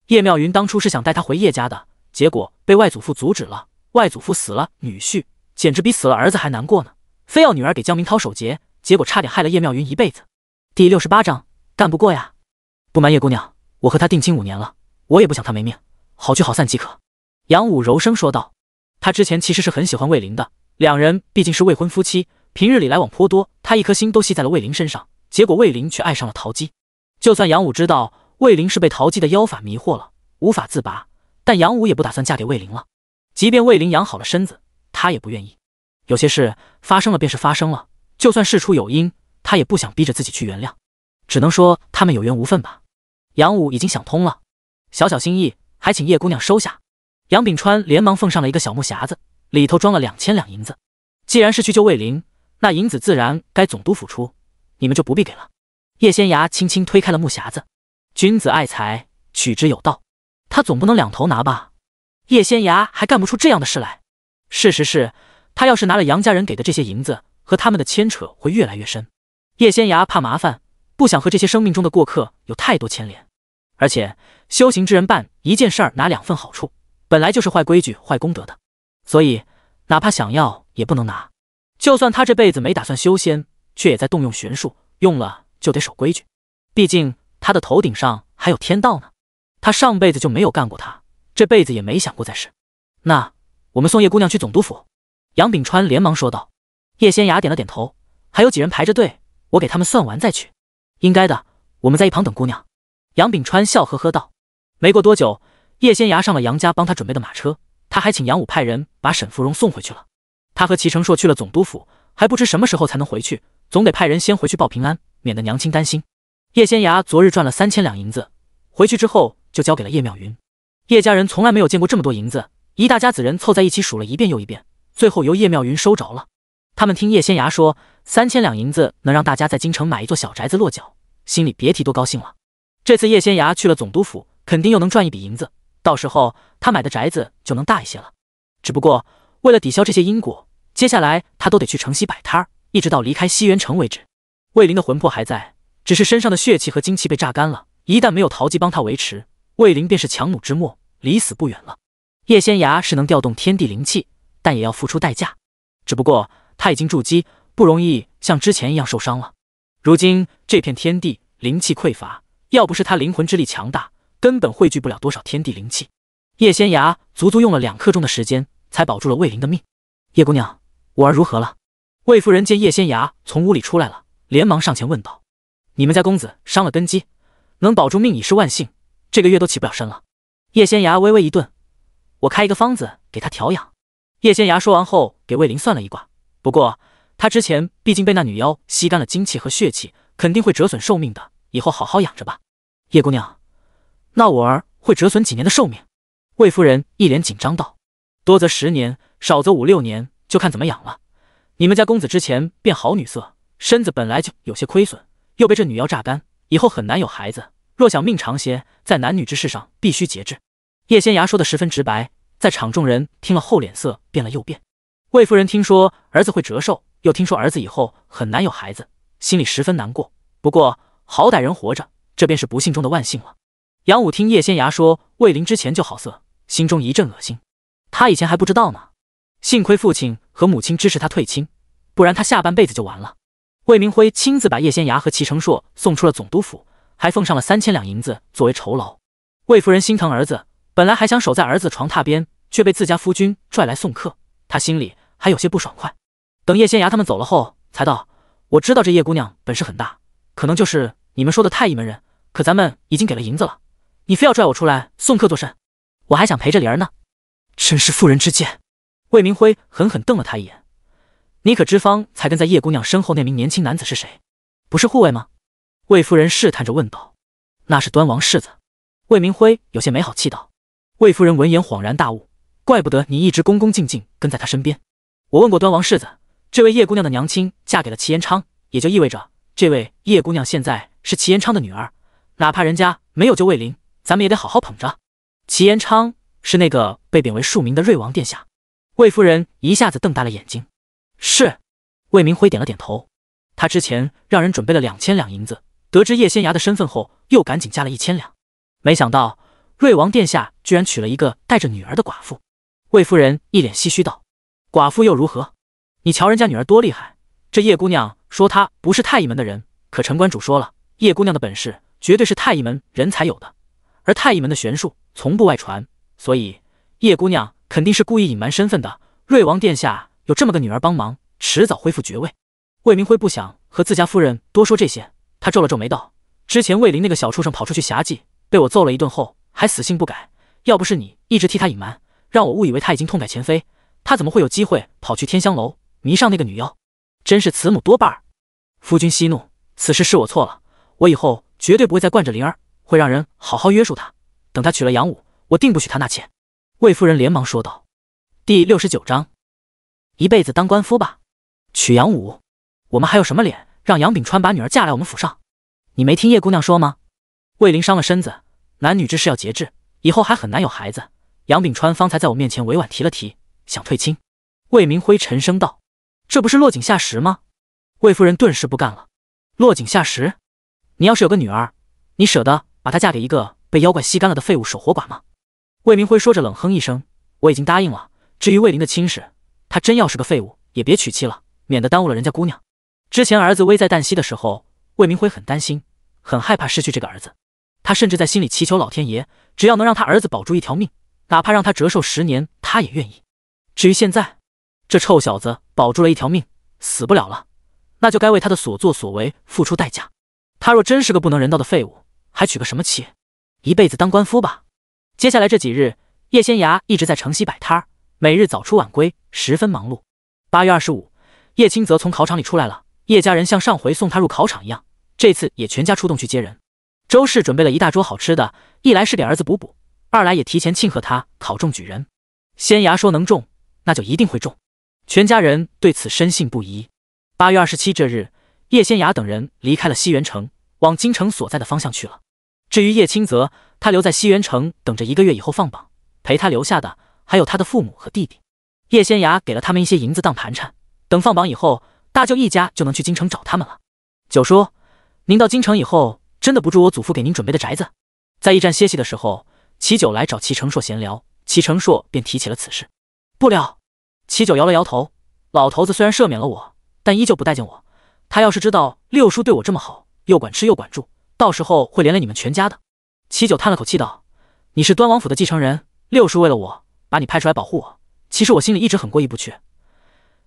叶妙云当初是想带她回叶家的，结果被外祖父阻止了。外祖父死了女婿，简直比死了儿子还难过呢，非要女儿给江明涛守节，结果差点害了叶妙云一辈子。第68章，干不过呀。不瞒叶姑娘，我和他定亲5年了，我也不想他没命，好聚好散即可。”杨武柔声说道。他之前其实是很喜欢魏灵的，两人毕竟是未婚夫妻，平日里来往颇多，他一颗心都系在了魏灵身上，结果魏灵却爱上了陶姬。就算杨武知道魏灵是被陶姬的妖法迷惑了，无法自拔，但杨武也不打算嫁给魏灵了。即便魏灵养好了身子，他也不愿意。有些事发生了便是发生了，就算事出有因，他也不想逼着自己去原谅，只能说他们有缘无分吧。杨武已经想通了，小小心意，还请叶姑娘收下。杨秉川连忙奉上了一个小木匣子，里头装了2000两银子。既然是去救魏灵，那银子自然该总督府出，你们就不必给了。叶仙崖轻轻推开了木匣子，君子爱财，取之有道，他总不能两头拿吧？叶仙崖还干不出这样的事来。事实是，他要是拿了杨家人给的这些银子，和他们的牵扯会越来越深。叶仙崖怕麻烦，不想和这些生命中的过客有太多牵连。而且修行之人办一件事儿拿2份好处，本来就是坏规矩坏功德的，所以哪怕想要也不能拿。就算他这辈子没打算修仙，却也在动用玄术，用了就得守规矩。毕竟他的头顶上还有天道呢，他上辈子就没有干过他，这辈子也没想过再试。那我们送叶姑娘去总督府。杨秉川连忙说道。叶仙崖点了点头，还有几人排着队，我给他们算完再去。应该的，我们在一旁等姑娘。杨秉川笑呵呵道。没过多久，叶仙崖上了杨家帮他准备的马车，他还请杨武派人把沈芙蓉送回去了。他和齐成硕去了总督府，还不知什么时候才能回去，总得派人先回去报平安，免得娘亲担心。叶仙崖昨日赚了3000两银子，回去之后就交给了叶妙云。叶家人从来没有见过这么多银子，一大家子人凑在一起数了一遍又一遍，最后由叶妙云收着了。他们听叶仙崖说3000两银子能让大家在京城买一座小宅子落脚，心里别提多高兴了。这次叶仙崖去了总督府，肯定又能赚一笔银子，到时候他买的宅子就能大一些了。只不过为了抵消这些因果，接下来他都得去城西摆摊儿，一直到离开西园城为止。魏灵的魂魄还在，只是身上的血气和精气被榨干了，一旦没有陶姬帮他维持，魏灵便是强弩之末，离死不远了。叶仙崖是能调动天地灵气，但也要付出代价。只不过他已经筑基，不容易像之前一样受伤了。如今这片天地灵气匮乏，要不是他灵魂之力强大，根本汇聚不了多少天地灵气。叶仙崖足足用了2刻钟的时间，才保住了魏灵的命。叶姑娘，我儿如何了？魏夫人见叶仙崖从屋里出来了，连忙上前问道。你们家公子伤了根基，能保住命已是万幸，这个月都起不了身了。叶仙崖微微一顿，我开一个方子给他调养。叶仙崖说完后给魏灵算了一卦，不过他之前毕竟被那女妖吸干了精气和血气，肯定会折损寿命的，以后好好养着吧。叶姑娘，那我儿会折损几年的寿命？魏夫人一脸紧张道。多则10年，少则5、6年，就看怎么养了。你们家公子之前变好女色，身子本来就有些亏损，又被这女妖榨干，以后很难有孩子，若想命长些，在男女之事上必须节制。叶仙崖说的十分直白，在场众人听了后脸色变了又变。魏夫人听说儿子会折寿，又听说儿子以后很难有孩子，心里十分难过。不过好歹人活着，这便是不幸中的万幸了。杨武听叶仙崖说魏灵之前就好色，心中一阵恶心。他以前还不知道呢，幸亏父亲和母亲支持他退亲，不然他下半辈子就完了。魏明辉亲自把叶仙崖和齐成硕送出了总督府，还奉上了3000两银子作为酬劳。魏夫人心疼儿子，本来还想守在儿子床榻边，却被自家夫君拽来送客，她心里还有些不爽快。等叶仙涯他们走了后，才道：“我知道这叶姑娘本事很大，可能就是你们说的太医门人，可咱们已经给了银子了，你非要拽我出来送客作甚？我还想陪着灵儿呢。”真是妇人之见。魏明辉狠狠瞪了他一眼：“你可知方才跟在叶姑娘身后那名年轻男子是谁？不是护卫吗？”魏夫人试探着问道：“那是端王世子。”魏明辉有些没好气道。魏夫人闻言恍然大悟：“怪不得你一直恭恭敬敬跟在他身边。我问过端王世子，这位叶姑娘的娘亲嫁给了齐延昌，也就意味着这位叶姑娘现在是齐延昌的女儿，哪怕人家没有救魏灵，咱们也得好好捧着。齐延昌是那个被贬为庶民的瑞王殿下。”魏夫人一下子瞪大了眼睛。是。魏明辉点了点头。他之前让人准备了2000两银子，得知叶仙涯的身份后，又赶紧加了1000两。没想到瑞王殿下居然娶了一个带着女儿的寡妇。魏夫人一脸唏嘘道：“寡妇又如何？你瞧人家女儿多厉害，这叶姑娘说她不是太医门的人，可陈关主说了，叶姑娘的本事绝对是太医门人才有的，而太医门的玄术从不外传，所以叶姑娘肯定是故意隐瞒身份的。瑞王殿下有这么个女儿帮忙，迟早恢复爵位。”魏明辉不想和自家夫人多说这些，他皱了皱眉道：“之前魏灵那个小畜生跑出去侠妓，被我揍了一顿后还死性不改，要不是你一直替他隐瞒，让我误以为他已经痛改前非，他怎么会有机会跑去天香楼迷上那个女妖？真是慈母多败儿。夫君息怒，此事是我错了，我以后绝对不会再惯着灵儿，会让人好好约束她。等她娶了杨武，我定不许她纳妾。”魏夫人连忙说道。第69章，一辈子当官夫吧。娶杨武，我们还有什么脸让杨秉川把女儿嫁来我们府上？你没听叶姑娘说吗？魏灵伤了身子，男女之事要节制，以后还很难有孩子。杨秉川方才在我面前委婉提了提，想退亲。魏明辉沉声道：“这不是落井下石吗？”魏夫人顿时不干了：“落井下石？你要是有个女儿，你舍得把她嫁给一个被妖怪吸干了的废物守活寡吗？”魏明辉说着冷哼一声：“我已经答应了，至于魏灵的亲事，她真要是个废物，也别娶妻了，免得耽误了人家姑娘。”之前儿子危在旦夕的时候，魏明辉很担心，很害怕失去这个儿子，他甚至在心里祈求老天爷，只要能让他儿子保住一条命，哪怕让他折寿10年，他也愿意。至于现在，这臭小子保住了一条命，死不了了，那就该为他的所作所为付出代价。他若真是个不能人道的废物，还娶个什么妻？一辈子当官夫吧。接下来这几日，叶仙涯一直在城西摆摊儿，每日早出晚归，十分忙碌。8月25，叶清泽从考场里出来了，叶家人像上回送他入考场一样，这次也全家出动去接人。周氏准备了一大桌好吃的，一来是给儿子补补，二来也提前庆贺他考中举人。仙涯说能中，那就一定会中，全家人对此深信不疑。8月27这日，叶仙涯等人离开了西园城，往京城所在的方向去了。至于叶清泽，他留在西园城等着1个月以后放榜，陪他留下的还有他的父母和弟弟。叶仙涯给了他们一些银子当盘缠，等放榜以后，大舅一家就能去京城找他们了。九叔，您到京城以后，真的不住我祖父给您准备的宅子？在驿站歇息的时候，齐九来找齐成硕闲聊，齐成硕便提起了此事。不了。齐九摇了摇头，老头子虽然赦免了我，但依旧不待见我。他要是知道六叔对我这么好，又管吃又管住，到时候会连累你们全家的。齐九叹了口气道：“你是端王府的继承人，六叔为了我把你派出来保护我，其实我心里一直很过意不去。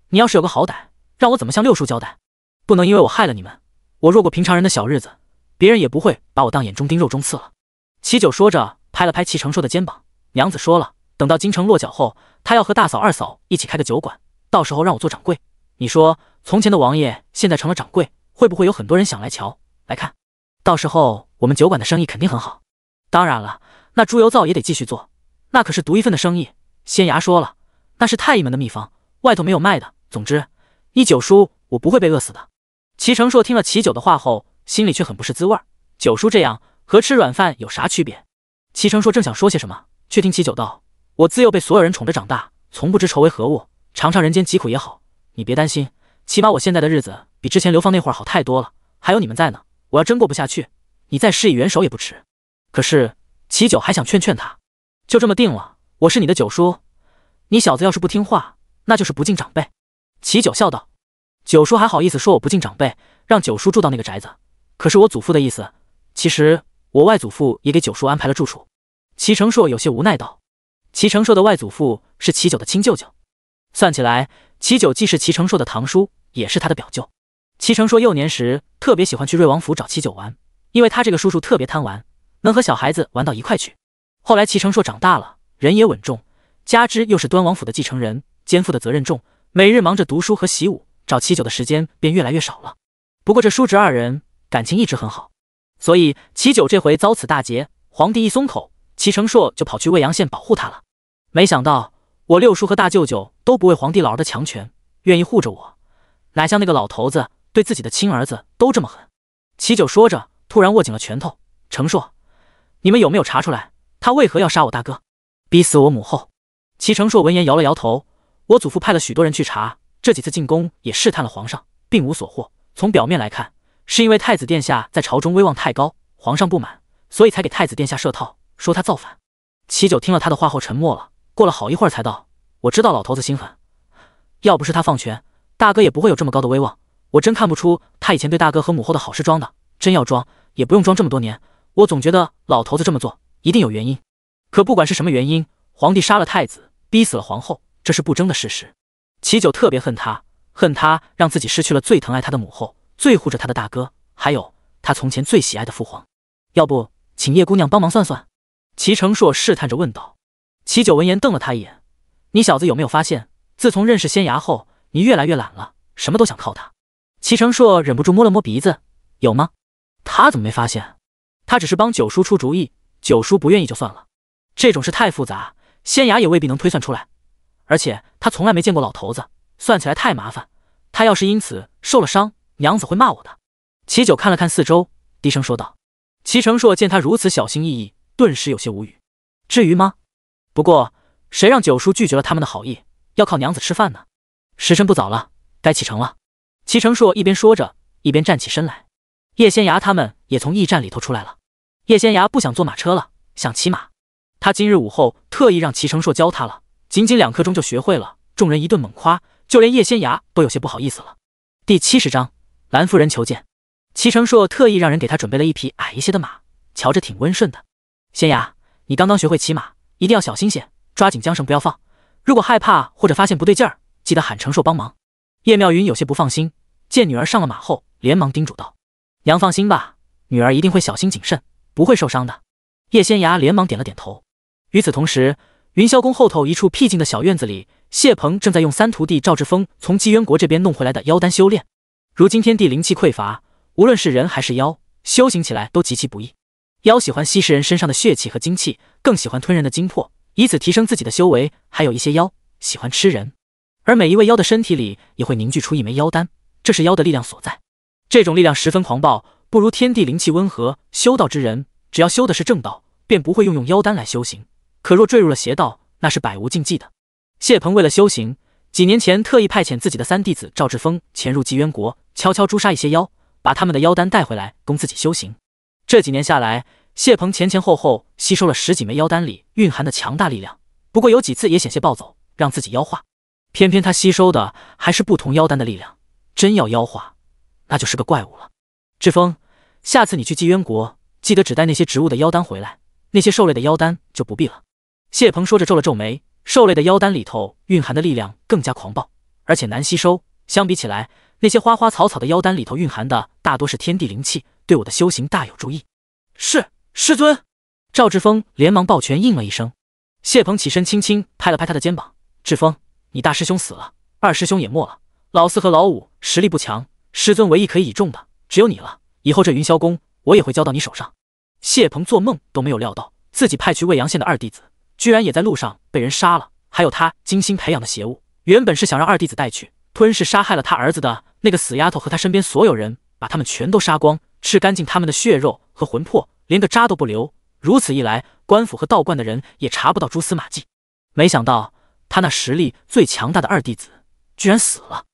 你要是有个好歹，让我怎么向六叔交代？不能因为我害了你们，我若过平常人的小日子，别人也不会把我当眼中钉肉中刺了。”齐九说着拍了拍齐成硕的肩膀：“娘子说了，等到京城落脚后，他要和大嫂二嫂一起开个酒馆，到时候让我做掌柜。你说从前的王爷现在成了掌柜，会不会有很多人想来瞧来看？到时候我们酒馆的生意肯定很好。当然了，那猪油皂也得继续做，那可是独一份的生意。仙衙说了，那是太医门的秘方，外头没有卖的。总之，依九叔我不会被饿死的。”齐成硕听了齐九的话后，心里却很不是滋味。九叔这样和吃软饭有啥区别？齐成硕正想说些什么，却听齐九道：“我自幼被所有人宠着长大，从不知愁为何物，尝尝人间疾苦也好。你别担心，起码我现在的日子比之前流放那会儿好太多了。还有你们在呢，我要真过不下去，你再施以援手也不迟。”可是齐九还想劝劝他：“就这么定了，我是你的九叔，你小子要是不听话，那就是不敬长辈。”齐九笑道：“九叔还好意思说我不敬长辈，让九叔住到那个宅子。可是我祖父的意思，其实我外祖父也给九叔安排了住处。齐成硕有些无奈道。齐成硕的外祖父是齐九的亲舅舅，算起来，齐九既是齐成硕的堂叔，也是他的表舅。齐成硕幼年时特别喜欢去瑞王府找齐九玩，因为他这个叔叔特别贪玩，能和小孩子玩到一块去。后来齐成硕长大了，人也稳重，加之又是端王府的继承人，肩负的责任重，每日忙着读书和习武，找齐九的时间便越来越少了。不过这叔侄二人感情一直很好，所以齐九这回遭此大劫，皇帝一松口，齐成硕就跑去未阳县保护他了。没想到我六叔和大舅舅都不为皇帝老儿的强权，愿意护着我，哪像那个老头子对自己的亲儿子都这么狠。齐九说着，突然握紧了拳头。成硕，你们有没有查出来他为何要杀我大哥，逼死我母后？齐成硕闻言摇了摇头，我祖父派了许多人去查，这几次进宫也试探了皇上，并无所获。从表面来看，是因为太子殿下在朝中威望太高，皇上不满，所以才给太子殿下设套，说他造反。齐九听了他的话后沉默了，过了好一会儿才道：我知道老头子心狠，要不是他放权，大哥也不会有这么高的威望。我真看不出他以前对大哥和母后的好是装的，真要装也不用装这么多年。我总觉得老头子这么做一定有原因，可不管是什么原因，皇帝杀了太子，逼死了皇后，这是不争的事实。齐九特别恨他，恨他让自己失去了最疼爱他的母后，最护着他的大哥，还有他从前最喜爱的父皇。要不请叶姑娘帮忙算算？齐成硕试探着问道。齐九闻言瞪了他一眼，你小子有没有发现，自从认识仙衙后，你越来越懒了，什么都想靠他？齐成硕忍不住摸了摸鼻子，有吗？他怎么没发现？他只是帮九叔出主意，九叔不愿意就算了，这种事太复杂，仙衙也未必能推算出来。而且他从来没见过老头子，算起来太麻烦，他要是因此受了伤，娘子会骂我的。齐九看了看四周，低声说道。齐成硕见他如此小心翼翼，顿时有些无语。至于吗？不过谁让九叔拒绝了他们的好意，要靠娘子吃饭呢？时辰不早了，该启程了。齐成硕一边说着，一边站起身来。叶仙衙他们也从驿站里头出来了。叶仙衙不想坐马车了，想骑马。他今日午后特意让齐成硕教他了，仅仅2刻钟就学会了。众人一顿猛夸，就连叶仙衙都有些不好意思了。第70章，蓝夫人求见。齐成硕特意让人给他准备了一匹矮一些的马，瞧着挺温顺的。仙衙，你刚刚学会骑马，一定要小心些，抓紧缰绳不要放。如果害怕或者发现不对劲儿，记得喊成硕帮忙。叶妙云有些不放心，见女儿上了马后，连忙叮嘱道：娘放心吧，女儿一定会小心谨慎，不会受伤的。叶仙衙连忙点了点头。与此同时，云霄宫后头一处僻静的小院子里，谢鹏正在用三徒弟赵志峰从纪渊国这边弄回来的妖丹修炼。如今天地灵气匮乏，无论是人还是妖，修行起来都极其不易。妖喜欢吸食人身上的血气和精气，更喜欢吞人的精魄，以此提升自己的修为。还有一些妖喜欢吃人，而每一位妖的身体里也会凝聚出一枚妖丹，这是妖的力量所在。这种力量十分狂暴，不如天地灵气温和。修道之人，只要修的是正道，便不会用妖丹来修行。可若坠入了邪道，那是百无禁忌的。谢鹏为了修行，几年前特意派遣自己的3弟子赵志峰潜入纪渊国，悄悄诛杀一些妖，把他们的妖丹带回来供自己修行。这几年下来，谢鹏前后后吸收了10几枚妖丹里蕴含的强大力量，不过有几次也险些暴走，让自己妖化。偏偏他吸收的还是不同妖丹的力量，真要妖化，那就是个怪物了。志峰，下次你去纪渊国，记得只带那些植物的妖丹回来，那些兽类的妖丹就不必了。谢鹏说着皱了皱眉，兽类的妖丹里头蕴含的力量更加狂暴，而且难吸收。相比起来，那些花花草草的妖丹里头蕴含的大多是天地灵气，对我的修行大有助益。是，师尊。赵志峰连忙抱拳应了一声。谢鹏起身轻轻拍了拍他的肩膀：志峰，你大师兄死了，二师兄也没了，老四和老五实力不强，师尊唯一可以倚重的只有你了，以后这云霄宫我也会交到你手上。谢鹏做梦都没有料到，自己派去未阳县的二弟子居然也在路上被人杀了，还有他精心培养的邪物，原本是想让二弟子带去吞噬杀害了他儿子的那个死丫头和他身边所有人，把他们全都杀光，吃干净他们的血肉和魂魄，连个渣都不留。如此一来，官府和道观的人也查不到蛛丝马迹。没想到他那实力最强大的二弟子居然死了。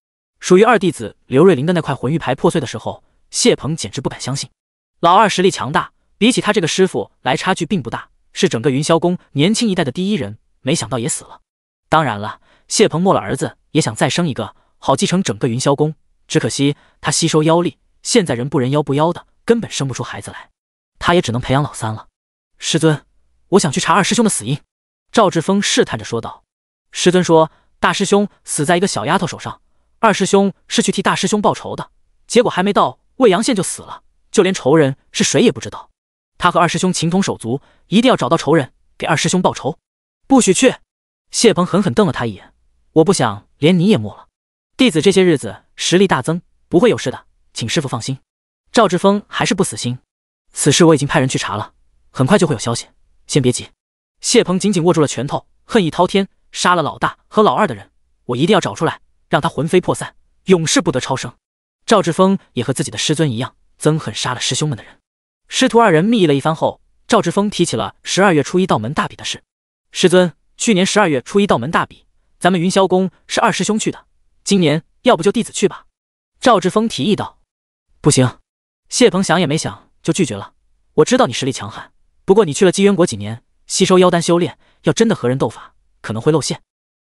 属于二弟子刘瑞麟的那块魂玉牌破碎的时候，谢鹏简直不敢相信。老二实力强大，比起他这个师傅来差距并不大，是整个云霄宫年轻一代的第一人，没想到也死了。当然了，谢鹏没了儿子，也想再生一个，好继承整个云霄宫。只可惜他吸收妖力，现在人不人妖不妖的，根本生不出孩子来，他也只能培养老三了。师尊，我想去查二师兄的死因。赵志峰试探着说道。师尊说，大师兄死在一个小丫头手上，二师兄是去替大师兄报仇的，结果还没到未阳县就死了，就连仇人是谁也不知道。他和二师兄情同手足，一定要找到仇人，给二师兄报仇。不许去！谢鹏狠狠瞪了他一眼，我不想连你也没了。弟子这些日子实力大增，不会有事的，请师傅放心。赵志峰还是不死心，此事我已经派人去查了，很快就会有消息，先别急。谢鹏紧紧握住了拳头，恨意滔天，杀了老大和老二的人，我一定要找出来，让他魂飞魄散，永世不得超生。赵志峰也和自己的师尊一样，憎恨杀了师兄们的人。师徒二人密议了一番后，赵志峰提起了12月初一道门大比的事。师尊，去年12月初一道门大比，咱们云霄宫是二师兄去的，今年要不就弟子去吧。赵志峰提议道。不行。谢鹏想也没想就拒绝了。我知道你实力强悍，不过你去了姬渊国几年，吸收妖丹修炼，要真的和人斗法，可能会露馅。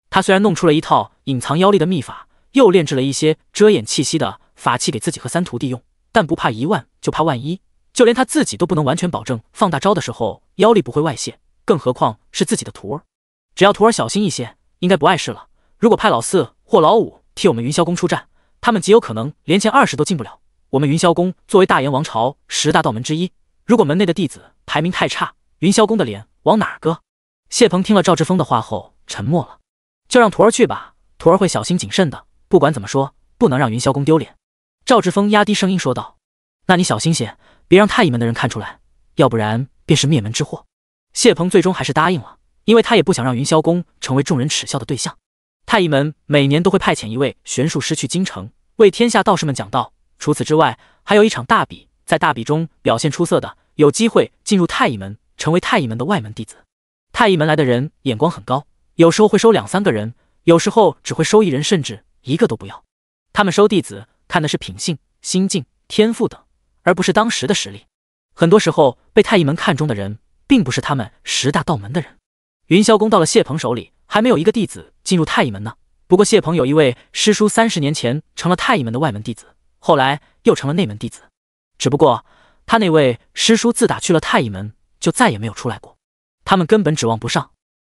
他虽然弄出了一套隐藏妖力的秘法，又炼制了一些遮掩气息的法器给自己和三徒弟用，但不怕一万就怕万一，就连他自己都不能完全保证放大招的时候妖力不会外泄，更何况是自己的徒儿。只要徒儿小心一些，应该不碍事了。如果派老四或老五替我们云霄宫出战，他们极有可能连前20都进不了。我们云霄宫作为大炎王朝10大道门之一，如果门内的弟子排名太差，云霄宫的脸往哪儿搁？谢鹏听了赵志峰的话后沉默了。就让徒儿去吧，徒儿会小心谨慎的，不管怎么说，不能让云霄宫丢脸。赵志峰压低声音说道。那你小心些，别让太乙门的人看出来，要不然便是灭门之祸。谢鹏最终还是答应了，因为他也不想让云霄宫成为众人耻笑的对象。太乙门每年都会派遣一位玄术师去京城，为天下道士们讲道。除此之外，还有一场大比，在大比中表现出色的，有机会进入太乙门，成为太乙门的外门弟子。太乙门来的人眼光很高，有时候会收2-3个人，有时候只会收1人，甚至1个都不要。他们收弟子看的是品性、心境、天赋等，而不是当时的实力。很多时候被太乙门看中的人，并不是他们10大道门的人。云霄宫到了谢鹏手里，还没有一个弟子进入太乙门呢。不过谢鹏有一位师叔30年前成了太乙门的外门弟子，后来又成了内门弟子，只不过他那位师叔自打去了太乙门，就再也没有出来过，他们根本指望不上。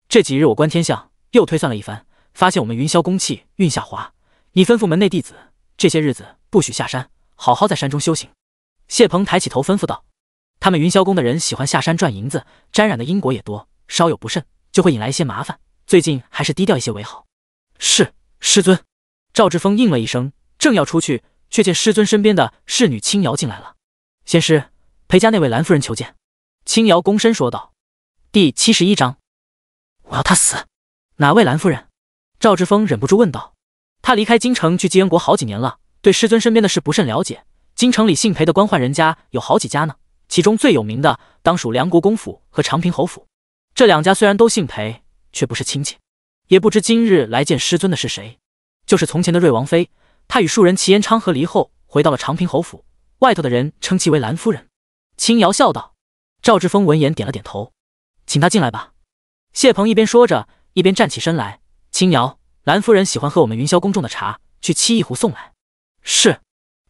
这几日我观天象，又推算了一番，发现我们云霄宫气运下滑，你吩咐门内弟子，这些日子不许下山，好好在山中修行。谢鹏抬起头吩咐道。他们云霄宫的人喜欢下山赚银子，沾染的因果也多，稍有不慎就会引来一些麻烦，最近还是低调一些为好。是，师尊。赵志峰应了一声，正要出去，却见师尊身边的侍女青瑶进来了。仙师，裴家那位兰夫人求见。青瑶躬身说道。第71章，我要他死。哪位兰夫人？赵志峰忍不住问道。他离开京城去姬渊国好几年了，对师尊身边的事不甚了解。京城里姓裴的官宦人家有好几家呢，其中最有名的当属梁国公府和长平侯府。这2家虽然都姓裴，却不是亲戚。也不知今日来见师尊的是谁，就是从前的瑞王妃。她与庶人齐延昌和离后，回到了长平侯府，外头的人称其为兰夫人。青瑶笑道。赵志峰闻言点了点头。请他进来吧。谢鹏一边说着，一边站起身来。青瑶，兰夫人喜欢喝我们云霄宫中的茶，去沏一壶送来。是。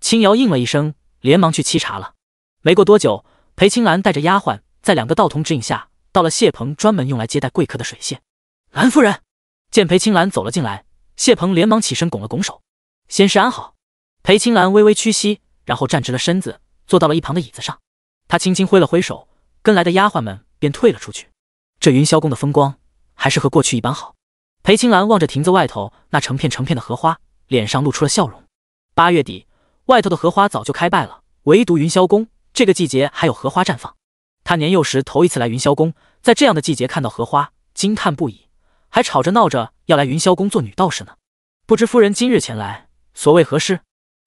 青瑶应了一声，连忙去沏茶了。没过多久，裴青兰带着丫鬟在2个道童指引下，到了谢鹏专门用来接待贵客的水榭。兰夫人见裴青兰走了进来，谢鹏连忙起身拱了拱手。仙师安好。裴青兰微微屈膝，然后站直了身子，坐到了一旁的椅子上。他轻轻挥了挥手，跟来的丫鬟们便退了出去。这云霄宫的风光还是和过去一般好。裴青兰望着亭子外头那成片成片的荷花，脸上露出了笑容。8月底，外头的荷花早就开败了，唯独云霄宫这个季节还有荷花绽放。他年幼时头一次来云霄宫，在这样的季节看到荷花，惊叹不已，还吵着闹着要来云霄宫做女道士呢。不知夫人今日前来，所谓何事？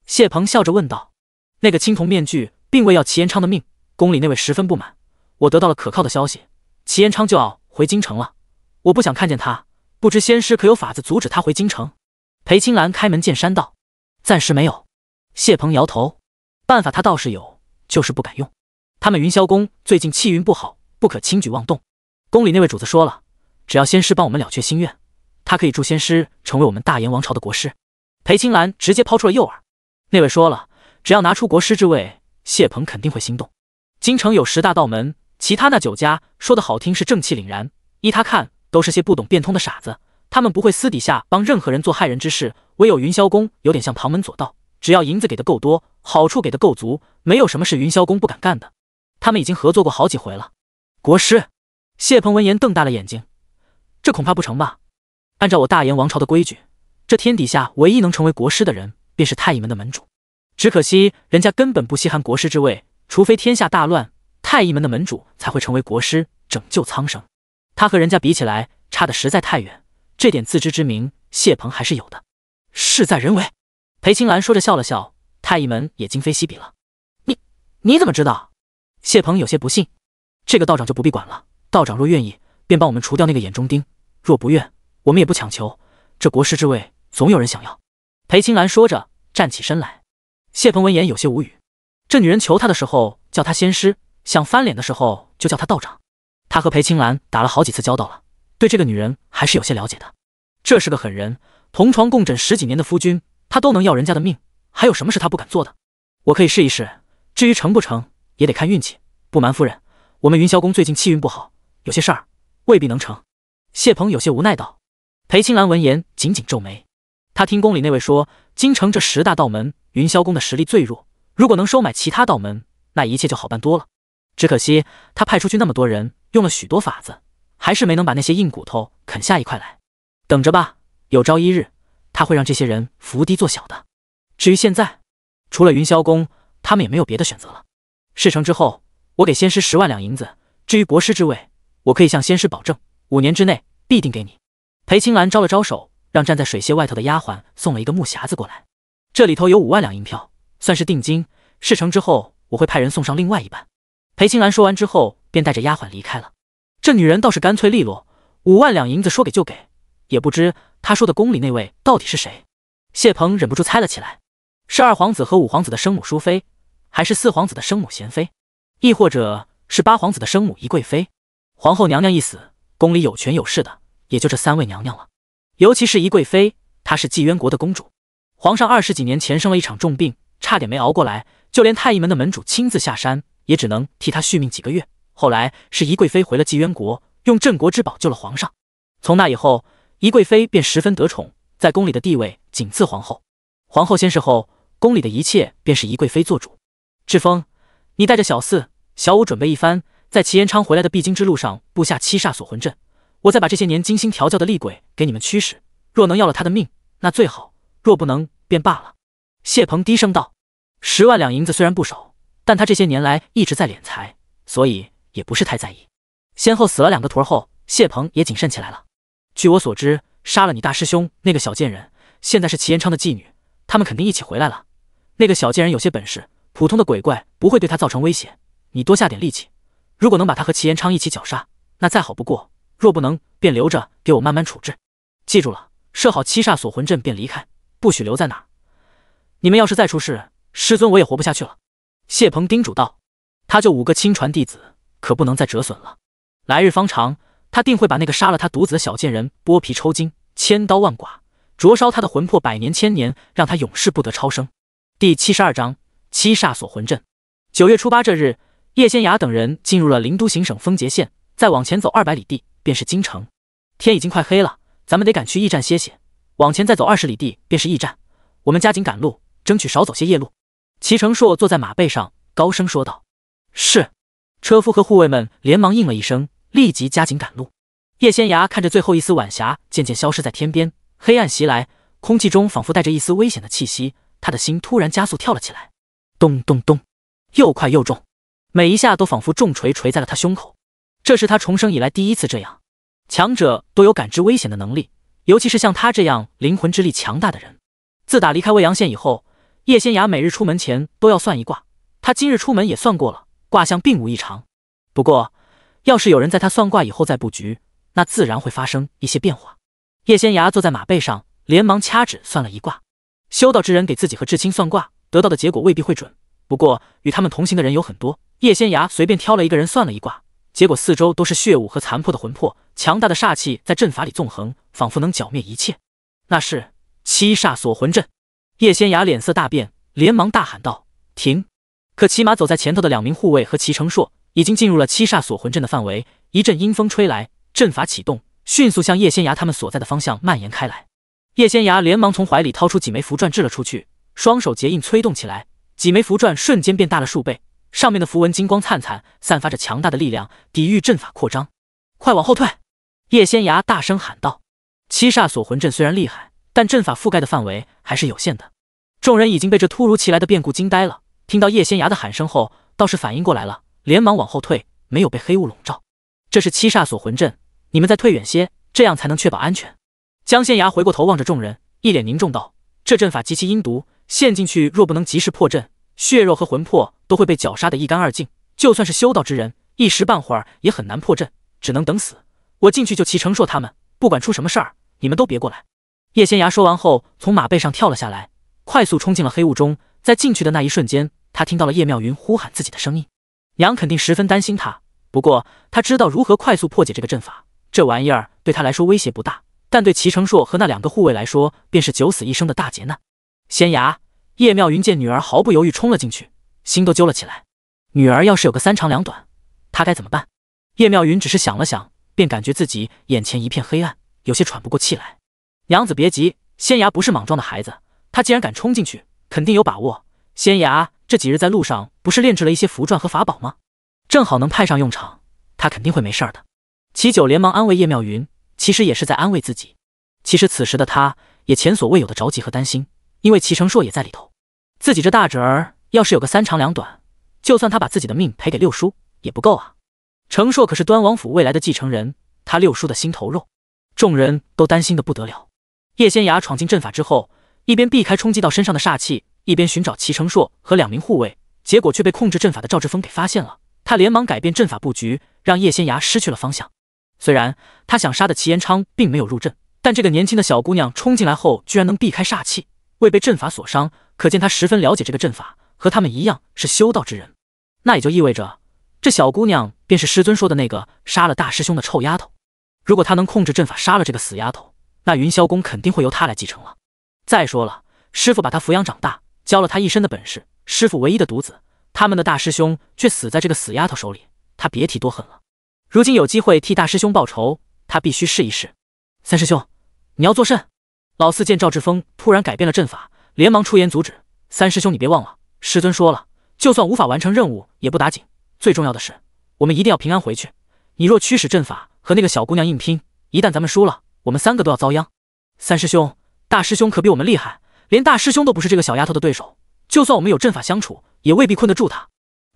谢鹏笑着问道。那个青铜面具并未要齐延昌的命，宫里那位十分不满。我得到了可靠的消息，齐延昌就要回京城了，我不想看见他，不知仙师可有法子阻止他回京城？裴青兰开门见山道。暂时没有。谢鹏摇头。办法他倒是有，就是不敢用。他们云霄宫最近气运不好，不可轻举妄动。宫里那位主子说了，只要仙师帮我们了却心愿，他可以助仙师成为我们大炎王朝的国师。裴青兰直接抛出了诱饵。那位说了，只要拿出国师之位，谢鹏肯定会心动。京城有10大道门，其他那9家说的好听是正气凛然，依他看都是些不懂变通的傻子。他们不会私底下帮任何人做害人之事，唯有云霄宫有点像旁门左道，只要银子给的够多，好处给的够足，没有什么是云霄宫不敢干的。他们已经合作过好几回了。国师，谢鹏闻言瞪大了眼睛，这恐怕不成吧？按照我大炎王朝的规矩，这天底下唯一能成为国师的人，便是太乙门的门主。只可惜人家根本不稀罕国师之位，除非天下大乱，太乙门的门主才会成为国师，拯救苍生。他和人家比起来，差得实在太远。这点自知之明，谢鹏还是有的。事在人为，裴青兰说着笑了笑，太乙门也今非昔比了。你怎么知道？谢鹏有些不信。这个道长就不必管了，道长若愿意，便帮我们除掉那个眼中钉；若不愿，我们也不强求。这国师之位，总有人想要。裴青兰说着，站起身来。谢鹏闻言有些无语，这女人求他的时候叫他仙师，想翻脸的时候就叫他道长。他和裴青兰打了好几次交道了，对这个女人还是有些了解的。这是个狠人，同床共枕10几年的夫君，他都能要人家的命，还有什么是他不敢做的？我可以试一试，至于成不成，也得看运气。不瞒夫人，我们云霄宫最近气运不好，有些事儿未必能成。谢鹏有些无奈道。裴青兰闻言紧紧皱眉，他听宫里那位说，京城这10大道门，云霄宫的实力最弱，如果能收买其他道门，那一切就好办多了。只可惜他派出去那么多人，用了许多法子，还是没能把那些硬骨头啃下一块来。等着吧，有朝一日他会让这些人伏低做小的。至于现在，除了云霄宫，他们也没有别的选择了。事成之后，我给仙师10万两银子，至于国师之位，我可以向仙师保证，5年之内必定给你。裴青兰招了招手，让站在水榭外头的丫鬟送了一个木匣子过来，这里头有5万两银票，算是定金。事成之后，我会派人送上另外一半。裴青兰说完之后，便带着丫鬟离开了。这女人倒是干脆利落，5万两银子说给就给，也不知她说的宫里那位到底是谁。谢鹏忍不住猜了起来，是2皇子和5皇子的生母淑妃，还是4皇子的生母贤妃，亦或者是8皇子的生母宜贵妃？皇后娘娘一死，宫里有权有势的也就这3位娘娘了。尤其是宜贵妃，她是纪渊国的公主，皇上20几年前生了一场重病，差点没熬过来，就连太乙门的门主亲自下山，也只能替她续命几个月。后来是宜贵妃回了纪渊国，用镇国之宝救了皇上。从那以后，宜贵妃便十分得宠，在宫里的地位仅次皇后。皇后仙逝后，宫里的一切便是宜贵妃做主。志峰，你带着小四、小五准备一番，在齐延昌回来的必经之路上布下7煞锁魂阵，我再把这些年精心调教的厉鬼给你们驱使。若能要了他的命，那最好；若不能，便罢了。谢鹏低声道：“10万两银子虽然不少，但他这些年来一直在敛财，所以也不是太在意。先后死了2个徒儿后，谢鹏也谨慎起来了。据我所知，杀了你大师兄那个小贱人，现在是齐延昌的妓女，他们肯定一起回来了。那个小贱人有些本事，普通的鬼怪不会对他造成威胁。你多下点力气，如果能把他和齐延昌一起绞杀，那再好不过；若不能，便留着给我慢慢处置。记住了，设好7煞锁魂阵便离开，不许留在那儿。你们要是再出事，师尊我也活不下去了。”谢鹏叮嘱道。他就5个亲传弟子，可不能再折损了。来日方长，他定会把那个杀了他独子的小贱人剥皮抽筋，千刀万剐，灼烧他的魂魄100年1000年，让他永世不得超生。第72章7煞锁魂阵。9月初8这日，叶仙雅等人进入了灵都行省丰节县，再往前走200里地便是京城。天已经快黑了，咱们得赶去驿站歇歇。往前再走20里地便是驿站，我们加紧赶路，争取少走些夜路。齐成硕坐在马背上，高声说道：“是。”车夫和护卫们连忙应了一声，立即加紧赶路。叶仙崖看着最后一丝晚霞渐渐消失在天边，黑暗袭来，空气中仿佛带着一丝危险的气息，他的心突然加速跳了起来，咚咚咚，又快又重，每一下都仿佛重锤锤在了他胸口。这是他重生以来第一次这样。强者都有感知危险的能力，尤其是像他这样灵魂之力强大的人。自打离开未阳县以后，叶仙崖每日出门前都要算一卦，他今日出门也算过了，卦象并无异常。不过要是有人在他算卦以后再布局，那自然会发生一些变化。叶仙崖坐在马背上，连忙掐指算了一卦。修道之人给自己和至亲算卦，得到的结果未必会准，不过与他们同行的人有很多，叶仙崖随便挑了一个人算了一卦，结果四周都是血雾和残破的魂魄，强大的煞气在阵法里纵横，仿佛能剿灭一切。那是7煞锁魂阵。叶仙崖脸色大变，连忙大喊道：“停！”可骑马走在前头的2名护卫和齐成硕已经进入了七煞锁魂阵的范围。一阵阴风吹来，阵法启动，迅速向叶仙崖他们所在的方向蔓延开来。叶仙崖连忙从怀里掏出几枚符篆掷了出去，双手结印催动起来，几枚符篆瞬间变大了数倍，上面的符文金光灿灿，散发着强大的力量，抵御阵法扩张。快往后退！叶仙崖大声喊道。七煞锁魂阵虽然厉害，但阵法覆盖的范围还是有限的。众人已经被这突如其来的变故惊呆了，听到叶仙崖的喊声后，倒是反应过来了，连忙往后退，没有被黑雾笼罩。这是七煞锁魂阵，你们再退远些，这样才能确保安全。江仙崖回过头望着众人，一脸凝重道：这阵法极其阴毒，陷进去若不能及时破阵，血肉和魂魄都会被绞杀得一干二净，就算是修道之人，一时半会儿也很难破阵，只能等死。我进去救齐成硕他们，不管出什么事儿，你们都别过来。叶仙崖说完后，从马背上跳了下来，快速冲进了黑雾中。在进去的那一瞬间，他听到了叶妙云呼喊自己的声音。娘肯定十分担心他，不过他知道如何快速破解这个阵法，这玩意儿对他来说威胁不大，但对齐成硕和那2个护卫来说，便是九死一生的大劫难。仙崖，叶妙云见女儿毫不犹豫冲了进去，心都揪了起来。女儿要是有个3长2短，他该怎么办？叶妙云只是想了想，便感觉自己眼前一片黑暗，有些喘不过气来。娘子别急，仙崖不是莽撞的孩子，他既然敢冲进去，肯定有把握。仙崖这几日在路上不是炼制了一些符篆和法宝吗？正好能派上用场，他肯定会没事的。齐九连忙安慰叶妙云，其实也是在安慰自己。其实此时的他也前所未有的着急和担心，因为齐成硕也在里头。自己这大侄儿要是有个3长2短，就算他把自己的命赔给六叔也不够啊。成硕可是端王府未来的继承人，他六叔的心头肉，众人都担心的不得了。叶仙崖闯进阵法之后，一边避开冲击到身上的煞气，一边寻找齐成硕和2名护卫，结果却被控制阵法的赵志峰给发现了。他连忙改变阵法布局，让叶仙崖失去了方向。虽然他想杀的齐延昌并没有入阵，但这个年轻的小姑娘冲进来后居然能避开煞气，未被阵法所伤，可见她十分了解这个阵法，和他们一样是修道之人。那也就意味着，这小姑娘便是师尊说的那个杀了大师兄的臭丫头。如果她能控制阵法杀了这个死丫头，那云霄宫肯定会由她来继承了。再说了，师父把她抚养长大，教了她一身的本事，师父唯一的独子，他们的大师兄却死在这个死丫头手里，他别提多狠了。如今有机会替大师兄报仇，他必须试一试。三师兄，你要作甚？老四见赵志峰突然改变了阵法，连忙出言阻止。三师兄你别忘了，师尊说了，就算无法完成任务也不打紧，最重要的是我们一定要平安回去。你若驱使阵法和那个小姑娘硬拼，一旦咱们输了，我们3个都要遭殃。三师兄，大师兄可比我们厉害，连大师兄都不是这个小丫头的对手，就算我们有阵法相处，也未必困得住她。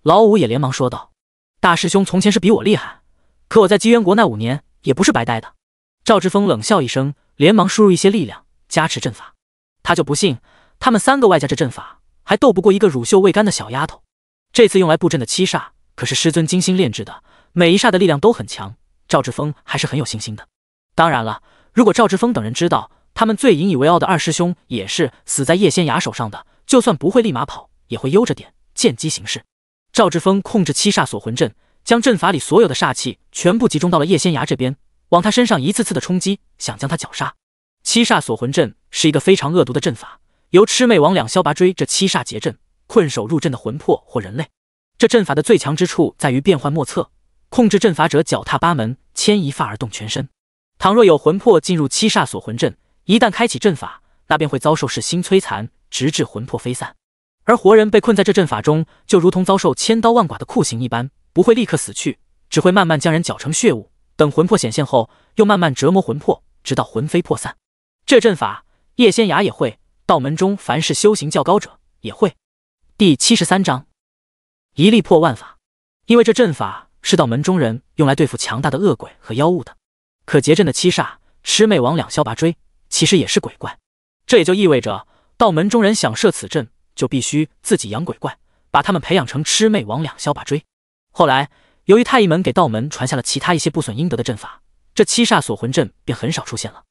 老五也连忙说道。大师兄从前是比我厉害，可我在姬渊国那5年也不是白待的。赵志峰冷笑一声，连忙输入一些力量加持阵法。他就不信他们3个外加这阵法还斗不过一个乳臭未干的小丫头。这次用来布阵的7煞可是师尊精心炼制的，每一煞的力量都很强，赵志峰还是很有信心的。当然了，如果赵志峰等人知道他们最引以为傲的2师兄也是死在叶仙崖手上的，就算不会立马跑，也会悠着点，见机行事。赵志峰控制7煞锁魂阵，将阵法里所有的煞气全部集中到了叶仙崖这边，往他身上一次次的冲击，想将他绞杀。7煞锁魂阵是一个非常恶毒的阵法，由魑魅魍魉萧拔锥这7煞结阵，困守入阵的魂魄或人类。这阵法的最强之处在于变幻莫测，控制阵法者脚踏8门，牵一发而动全身。倘若有魂魄进入7煞锁魂阵，一旦开启阵法，那便会遭受噬心摧残，直至魂魄飞散。而活人被困在这阵法中，就如同遭受千刀万剐的酷刑一般，不会立刻死去，只会慢慢将人搅成血雾，等魂魄显现后，又慢慢折磨魂魄，直到魂飞魄散。这阵法叶仙崖也会，道门中凡是修行较高者也会。第73章一力破万法。因为这阵法是道门中人用来对付强大的恶鬼和妖物的，可结阵的7煞魑魅魍魉萧拔锥其实也是鬼怪，这也就意味着道门中人想设此阵，就必须自己养鬼怪，把他们培养成魑魅魍魉萧拔锥。后来由于太一门给道门传下了其他一些不损阴德的阵法，这7煞锁魂阵便很少出现了。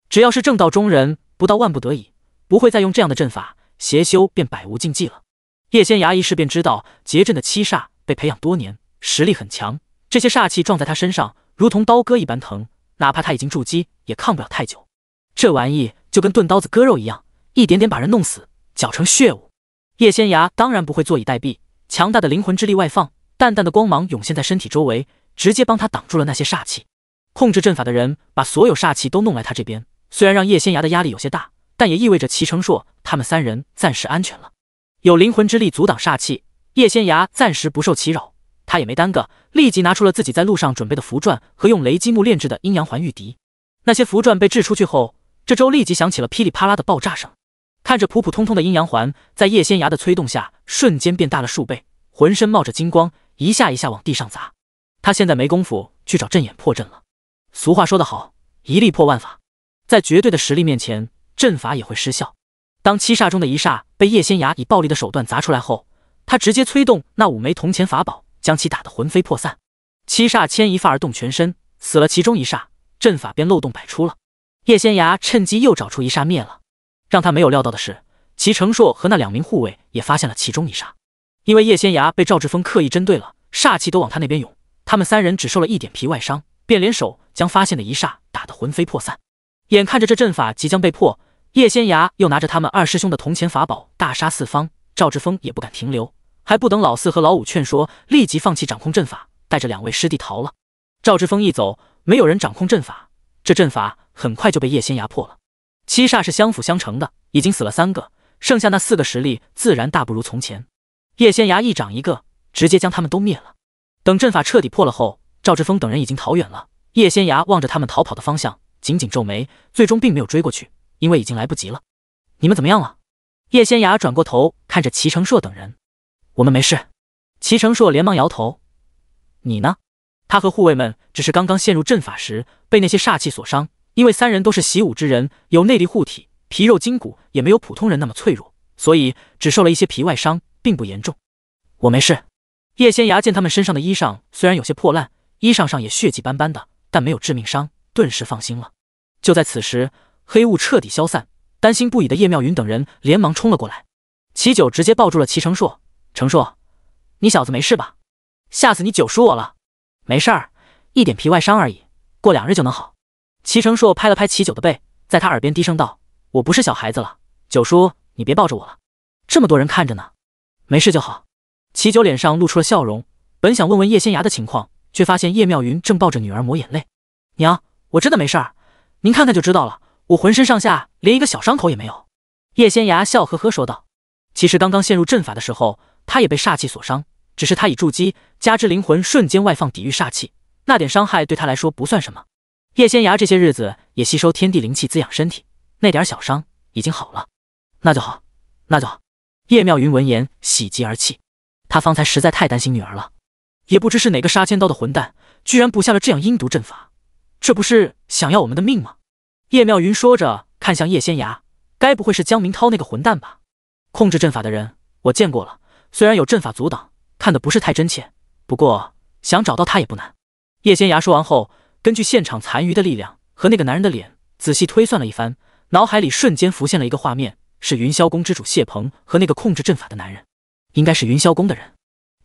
只要是正道中人，不到万不得已，不会再用这样的阵法，邪修便百无禁忌了。叶仙崖一试便知道结阵的7煞被培养多年，实力很强，这些煞气撞在他身上如同刀割一般疼，哪怕他已经筑基也抗不了太久。这玩意就跟钝刀子割肉一样，一点点把人弄死，搅成血雾。叶仙崖当然不会坐以待毙，强大的灵魂之力外放，淡淡的光芒涌现在身体周围，直接帮他挡住了那些煞气。控制阵法的人把所有煞气都弄来他这边，虽然让叶仙崖的压力有些大，但也意味着齐成硕他们三人暂时安全了。有灵魂之力阻挡煞气，叶仙崖暂时不受其扰。他也没耽搁，立即拿出了自己在路上准备的符篆和用雷击木炼制的阴阳环御敌。那些符篆被掷出去后，这周立即响起了噼里啪啦的爆炸声。看着普普通通的阴阳环，在叶仙崖的催动下，瞬间变大了数倍，浑身冒着金光，一下一下往地上砸。他现在没工夫去找阵眼破阵了。俗话说得好，一力破万法，在绝对的实力面前，阵法也会失效。当七煞中的一煞被叶仙崖以暴力的手段砸出来后，他直接催动那5枚铜钱法宝，将其打得魂飞魄散。七煞牵一发而动全身，死了其中一煞，阵法便漏洞百出了。叶仙崖趁机又找出一煞灭了。让他没有料到的是，齐成硕和那2名护卫也发现了其中一煞。因为叶仙崖被赵志峰刻意针对了，煞气都往他那边涌，他们三人只受了一点皮外伤，便联手将发现的一煞打得魂飞魄散。眼看着这阵法即将被破，叶仙崖又拿着他们2师兄的铜钱法宝大杀四方，赵志峰也不敢停留，还不等老四和老五劝说，立即放弃掌控阵法，带着2位师弟逃了。赵志峰一走，没有人掌控阵法，这阵法很快就被叶仙崖破了。七煞是相辅相成的，已经死了3个，剩下那4个实力自然大不如从前。叶仙崖一掌一个，直接将他们都灭了。等阵法彻底破了后，赵志峰等人已经逃远了。叶仙崖望着他们逃跑的方向，紧紧皱眉，最终并没有追过去，因为已经来不及了。你们怎么样了？叶仙崖转过头看着齐成硕等人。我们没事。齐成硕连忙摇头。你呢？他和护卫们只是刚刚陷入阵法时被那些煞气所伤，因为3人都是习武之人，有内力护体，皮肉筋骨也没有普通人那么脆弱，所以只受了一些皮外伤，并不严重。我没事。叶仙崖见他们身上的衣裳虽然有些破烂，衣裳上也血迹斑斑的，但没有致命伤，顿时放心了。就在此时，黑雾彻底消散，担心不已的叶妙云等人连忙冲了过来。齐九直接抱住了齐成硕。成硕，你小子没事吧？吓死你九叔我了。没事儿，一点皮外伤而已，过2日就能好。齐成硕拍了拍齐九的背，在他耳边低声道：我不是小孩子了，九叔你别抱着我了，这么多人看着呢。没事就好。齐九脸上露出了笑容，本想问问叶仙崖的情况，却发现叶妙云正抱着女儿抹眼泪。娘，我真的没事儿，您看看就知道了，我浑身上下连一个小伤口也没有。叶仙崖笑呵呵说道。其实刚刚陷入阵法的时候，他也被煞气所伤，只是他已筑基，加之灵魂瞬间外放抵御煞气，那点伤害对他来说不算什么。叶仙崖这些日子也吸收天地灵气滋养身体，那点小伤已经好了。那就好，那就好。叶妙云闻言喜极而泣，他方才实在太担心女儿了，也不知是哪个杀千刀的混蛋，居然布下了这样阴毒阵法，这不是想要我们的命吗？叶妙云说着看向叶仙崖，该不会是江明涛那个混蛋吧？控制阵法的人我见过了，虽然有阵法阻挡，看得不是太真切，不过想找到他也不难。叶仙崖说完后，根据现场残余的力量和那个男人的脸仔细推算了一番，脑海里瞬间浮现了一个画面，是云霄宫之主谢鹏和那个控制阵法的男人，应该是云霄宫的人。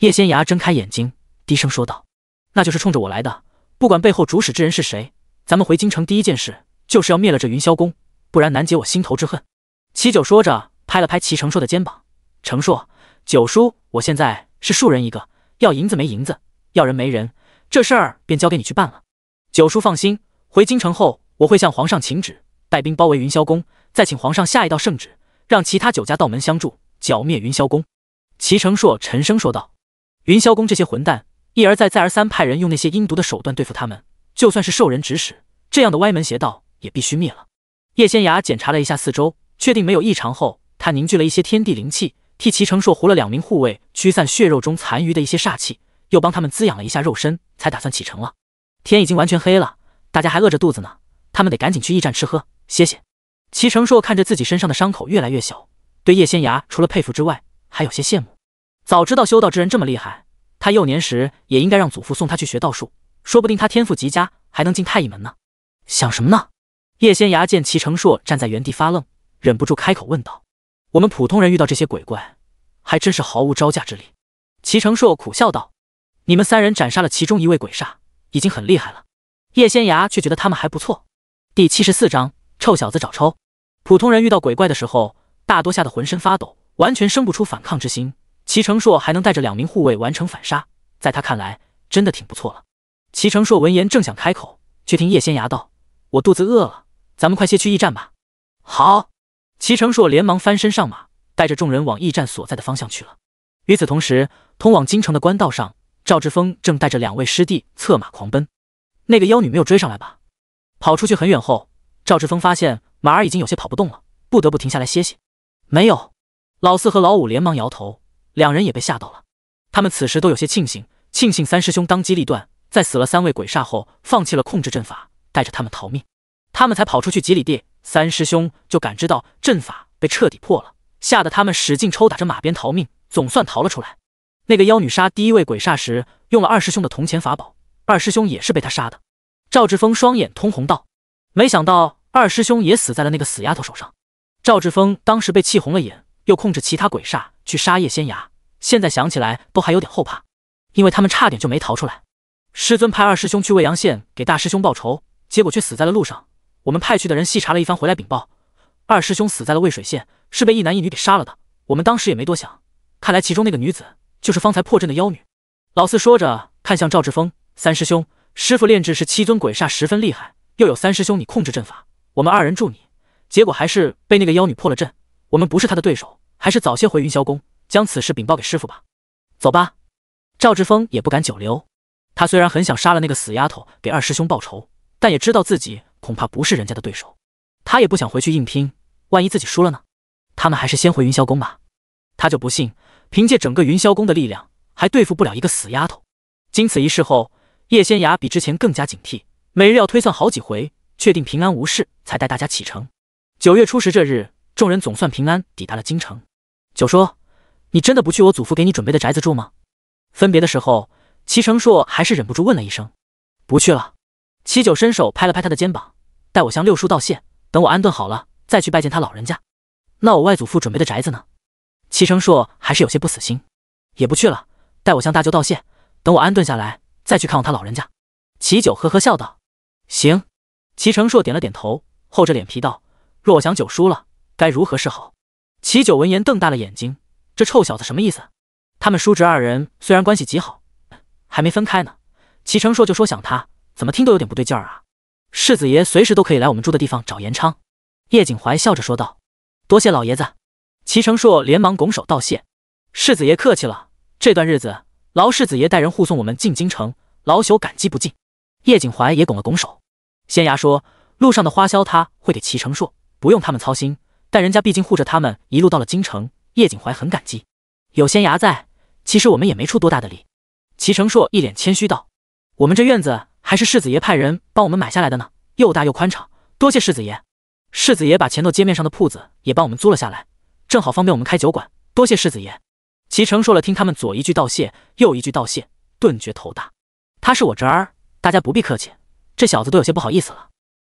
叶仙崖睁开眼睛低声说道，那就是冲着我来的，不管背后主使之人是谁，咱们回京城第一件事就是要灭了这云霄宫，不然难解我心头之恨。齐九说着拍了拍齐成硕的肩膀，成硕，九叔我现在是庶人一个，要银子没银子，要人没人，这事儿便交给你去办了。九叔放心，回京城后我会向皇上请旨，带兵包围云霄宫，再请皇上下一道圣旨，让其他9家道门相助，剿灭云霄宫。齐成硕沉声说道。云霄宫这些混蛋一而再再而三派人用那些阴毒的手段对付他们，就算是受人指使，这样的歪门邪道也必须灭了。叶仙崖检查了一下四周，确定没有异常后，他凝聚了一些天地灵气，替齐成硕活了2名护卫，驱散血肉中残余的一些煞气，又帮他们滋养了一下肉身，才打算启程了。天已经完全黑了，大家还饿着肚子呢，他们得赶紧去驿站吃喝歇歇。齐成硕看着自己身上的伤口越来越小，对叶仙崖除了佩服之外，还有些羡慕。早知道修道之人这么厉害，他幼年时也应该让祖父送他去学道术，说不定他天赋极佳，还能进太乙门呢。想什么呢？叶仙崖见齐成硕站在原地发愣，忍不住开口问道。我们普通人遇到这些鬼怪，还真是毫无招架之力。齐成硕苦笑道。你们3人斩杀了其中1位鬼煞，已经很厉害了。叶仙崖却觉得他们还不错。第74章，臭小子找抽。普通人遇到鬼怪的时候，大多吓得浑身发抖，完全生不出反抗之心。齐成硕还能带着2名护卫完成反杀，在他看来真的挺不错了。齐成硕闻言正想开口，却听叶仙芽道：“我肚子饿了，咱们快些去驿站吧。”好。齐成硕连忙翻身上马，带着众人往驿站所在的方向去了。与此同时，通往京城的官道上，赵志峰正带着2位师弟策马狂奔。那个妖女没有追上来吧？跑出去很远后，赵志峰发现马儿已经有些跑不动了，不得不停下来歇息。没有。老四和老五连忙摇头，两人也被吓到了。他们此时都有些庆幸三师兄当机立断，在死了3位鬼煞后，放弃了控制阵法，带着他们逃命。他们才跑出去几里地，三师兄就感知到阵法被彻底破了，吓得他们使劲抽打着马鞭逃命，总算逃了出来。那个妖女杀第1位鬼煞时，用了二师兄的铜钱法宝，二师兄也是被他杀的。赵志峰双眼通红道：“没想到二师兄也死在了那个死丫头手上。”赵志峰当时被气红了眼，又控制其他鬼煞去杀叶仙芽，现在想起来都还有点后怕，因为他们差点就没逃出来。师尊派二师兄去未阳县给大师兄报仇，结果却死在了路上。我们派去的人细查了一番回来禀报，二师兄死在了渭水县，是被一男一女给杀了的。我们当时也没多想，看来其中那个女子就是方才破阵的妖女。老四说着看向赵志峰：“三师兄，师傅炼制是7尊鬼煞十分厉害，又有三师兄你控制阵法，我们2人助你，结果还是被那个妖女破了阵。我们不是他的对手，还是早些回云霄宫，将此事禀报给师傅吧。走吧。”赵志峰也不敢久留，他虽然很想杀了那个死丫头给二师兄报仇，但也知道自己恐怕不是人家的对手，他也不想回去硬拼，万一自己输了呢？他们还是先回云霄宫吧。他就不信凭借整个云霄宫的力量还对付不了一个死丫头。经此一事后，叶仙芽比之前更加警惕，每日要推算好几回，确定平安无事，才带大家启程。9月初10这日，众人总算平安抵达了京城。九说：“你真的不去我祖父给你准备的宅子住吗？”分别的时候，齐成硕还是忍不住问了一声：“不去了。”齐九伸手拍了拍他的肩膀：“代我向六叔道谢，等我安顿好了再去拜见他老人家。”那我外祖父准备的宅子呢？齐成硕还是有些不死心：“也不去了，代我向大舅道谢，等我安顿下来再去看望他老人家。”齐九呵呵笑道：“行。”齐成硕点了点头，厚着脸皮道：“若我想九输了，该如何是好？”齐九闻言瞪大了眼睛：“这臭小子什么意思？”他们叔侄2人虽然关系极好，还没分开呢，齐成硕就说想他，怎么听都有点不对劲儿啊。世子爷随时都可以来我们住的地方找延昌。叶景怀笑着说道：“多谢老爷子。”齐成硕连忙拱手道谢：“世子爷客气了，这段日子劳世子爷带人护送我们进京城，老朽感激不尽。”叶景怀也拱了拱手。仙芽说：“路上的花销他会给齐成硕，不用他们操心，但人家毕竟护着他们一路到了京城，叶景怀很感激。有仙芽在，其实我们也没出多大的力。”齐成硕一脸谦虚道：“我们这院子还是世子爷派人帮我们买下来的呢，又大又宽敞，多谢世子爷。世子爷把前头街面上的铺子也帮我们租了下来，正好方便我们开酒馆，多谢世子爷。”齐成硕了听他们左一句道谢，右一句道谢，顿觉头大。他是我侄儿，大家不必客气。这小子都有些不好意思了。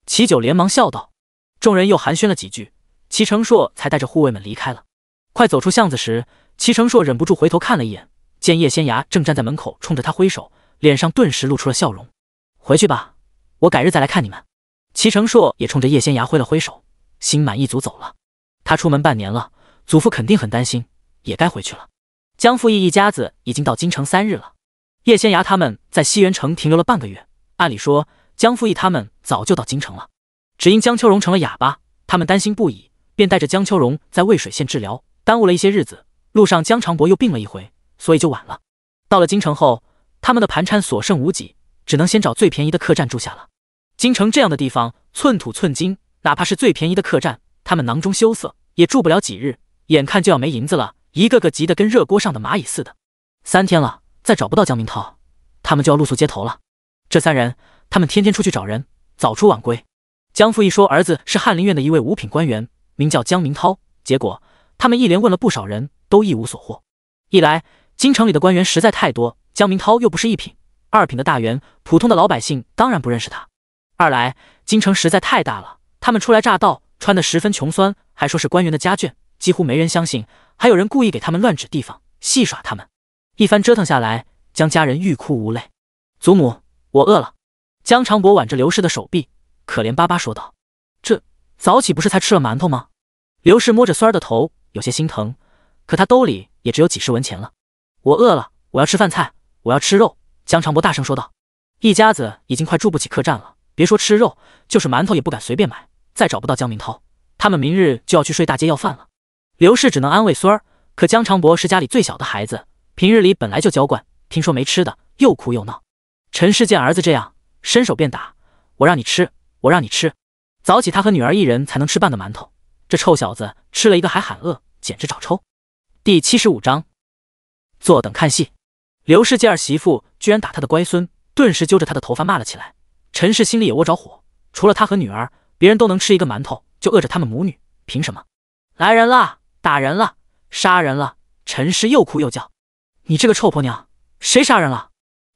齐九连忙笑道。众人又寒暄了几句，齐成硕才带着护卫们离开了。快走出巷子时，齐成硕忍不住回头看了一眼，见叶仙芽正站在门口冲着他挥手，脸上顿时露出了笑容。回去吧，我改日再来看你们。齐成硕也冲着叶仙芽挥了挥手，心满意足走了。他出门半年了，祖父肯定很担心，也该回去了。江父义一家子已经到京城3日了，叶仙芽他们在西园城停留了半个月，按理说江父义他们早就到京城了，只因江秋荣成了哑巴，他们担心不已，便带着江秋荣在渭水县治疗，耽误了一些日子。路上江长伯又病了一回，所以就晚了。到了京城后，他们的盘缠所剩无几，只能先找最便宜的客栈住下了。京城这样的地方，寸土寸金，哪怕是最便宜的客栈，他们囊中羞涩，也住不了几日，眼看就要没银子了，一个个急得跟热锅上的蚂蚁似的。3天了，再找不到江明涛，他们就要露宿街头了。这3人，他们天天出去找人，早出晚归。江父一说儿子是翰林院的一位五品官员，名叫江明涛，结果他们一连问了不少人，都一无所获。一来京城里的官员实在太多，江明涛又不是1品2品的大员，普通的老百姓当然不认识他。二来京城实在太大了，他们初来乍到，穿得十分穷酸，还说是官员的家眷，几乎没人相信，还有人故意给他们乱指地方，戏耍他们。一番折腾下来，江家人欲哭无泪。祖母，我饿了。江长伯挽着刘氏的手臂，可怜巴巴说道：“这早起不是才吃了馒头吗？”刘氏摸着孙儿的头，有些心疼，可他兜里也只有几10文钱了。我饿了，我要吃饭菜，我要吃肉！”江长伯大声说道。一家子已经快住不起客栈了，别说吃肉，就是馒头也不敢随便买。再找不到江明涛，他们明日就要去睡大街要饭了。刘氏只能安慰孙儿，可江长伯是家里最小的孩子，平日里本来就娇惯，听说没吃的又哭又闹。陈氏见儿子这样，伸手便打：“我让你吃，我让你吃！”早起他和女儿一人才能吃半个馒头，这臭小子吃了一个还喊饿，简直找抽。第75章，坐等看戏。刘氏见儿媳妇居然打他的乖孙，顿时揪着他的头发骂了起来。陈氏心里也窝着火，除了他和女儿，别人都能吃一个馒头，就饿着他们母女，凭什么？来人了，打人了，杀人了！陈氏又哭又叫：“你这个臭婆娘，谁杀人了？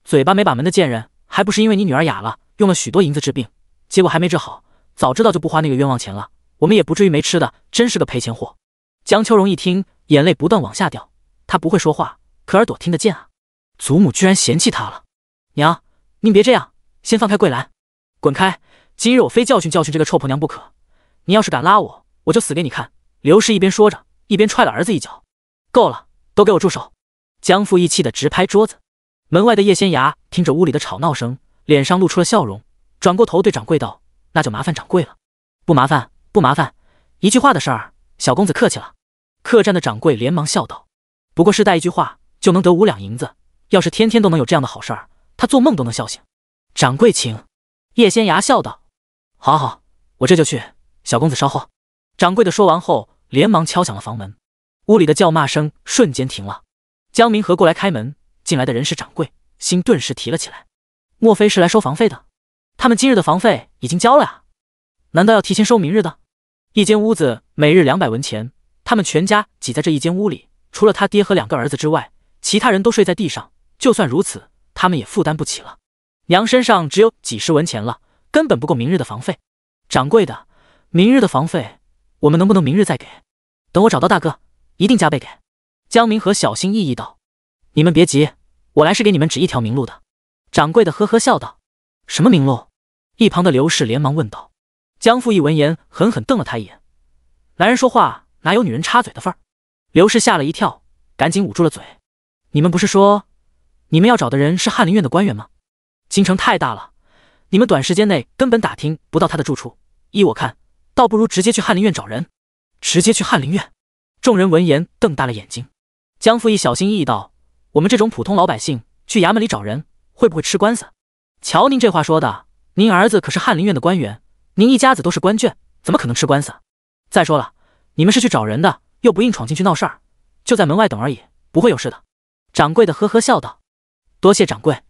嘴巴没把门的贱人，还不是因为你女儿哑了，用了许多银子治病，结果还没治好，早知道就不花那个冤枉钱了，我们也不至于没吃的，真是个赔钱货。”江秋荣一听，眼泪不断往下掉，他不会说话，可耳朵听得见啊。祖母居然嫌弃他了。娘，您别这样，先放开桂兰，滚开！今日我非教训教训这个臭婆娘不可。你要是敢拉我，我就死给你看！刘氏一边说着，一边踹了儿子一脚。够了，都给我住手！江父义气的直拍桌子。门外的叶仙芽听着屋里的吵闹声，脸上露出了笑容，转过头对掌柜道：“那就麻烦掌柜了。”“不麻烦，不麻烦，一句话的事儿，小公子客气了。”客栈的掌柜连忙笑道：“不过是带一句话就能得5两银子，要是天天都能有这样的好事儿，他做梦都能笑醒。”“掌柜请。”叶仙芽笑道：“好好，我这就去，小公子稍后。”掌柜的说完后，连忙敲响了房门。屋里的叫骂声瞬间停了。江明和过来开门，进来的人是掌柜，心顿时提了起来。莫非是来收房费的？他们今日的房费已经交了呀？难道要提前收明日的？一间屋子每日200文钱，他们全家挤在这一间屋里，除了他爹和2个儿子之外，其他人都睡在地上。就算如此，他们也负担不起了。娘身上只有几十文钱了，根本不够明日的房费。掌柜的，明日的房费我们能不能明日再给？等我找到大哥，一定加倍给。江明和小心翼翼道：“你们别急，我来是给你们指一条明路的。”掌柜的呵呵笑道：“什么明路？”一旁的刘氏连忙问道。江父一闻言，狠狠瞪了他一眼：“男人说话哪有女人插嘴的份儿？”刘氏吓了一跳，赶紧捂住了嘴：“你们不是说你们要找的人是翰林院的官员吗？京城太大了，你们短时间内根本打听不到他的住处。依我看，倒不如直接去翰林院找人。”“直接去翰林院？”众人闻言瞪大了眼睛。江父一小心翼翼道：“我们这种普通老百姓去衙门里找人，会不会吃官司？瞧您这话说的，您儿子可是翰林院的官员，您一家子都是官眷，怎么可能吃官司？再说了，你们是去找人的，又不硬闯进去闹事儿，就在门外等而已，不会有事的。”掌柜的呵呵笑道：“多谢掌柜。”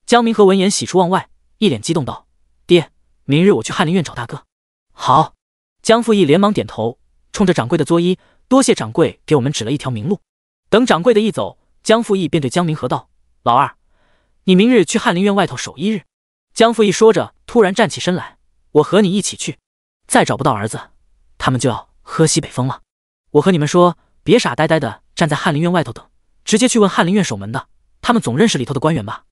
江明和闻言喜出望外，一脸激动道：“爹，明日我去翰林院找大哥。”“好。”江父义连忙点头，冲着掌柜的作揖：“多谢掌柜给我们指了一条明路。”等掌柜的一走，江父义便对江明和道：“老二，你明日去翰林院外头守1日。”江父义说着，突然站起身来：“我和你一起去。再找不到儿子，他们就要喝西北风了。我和你们说，别傻呆呆的站在翰林院外头等，直接去问翰林院守门的，他们总认识里头的官员吧？”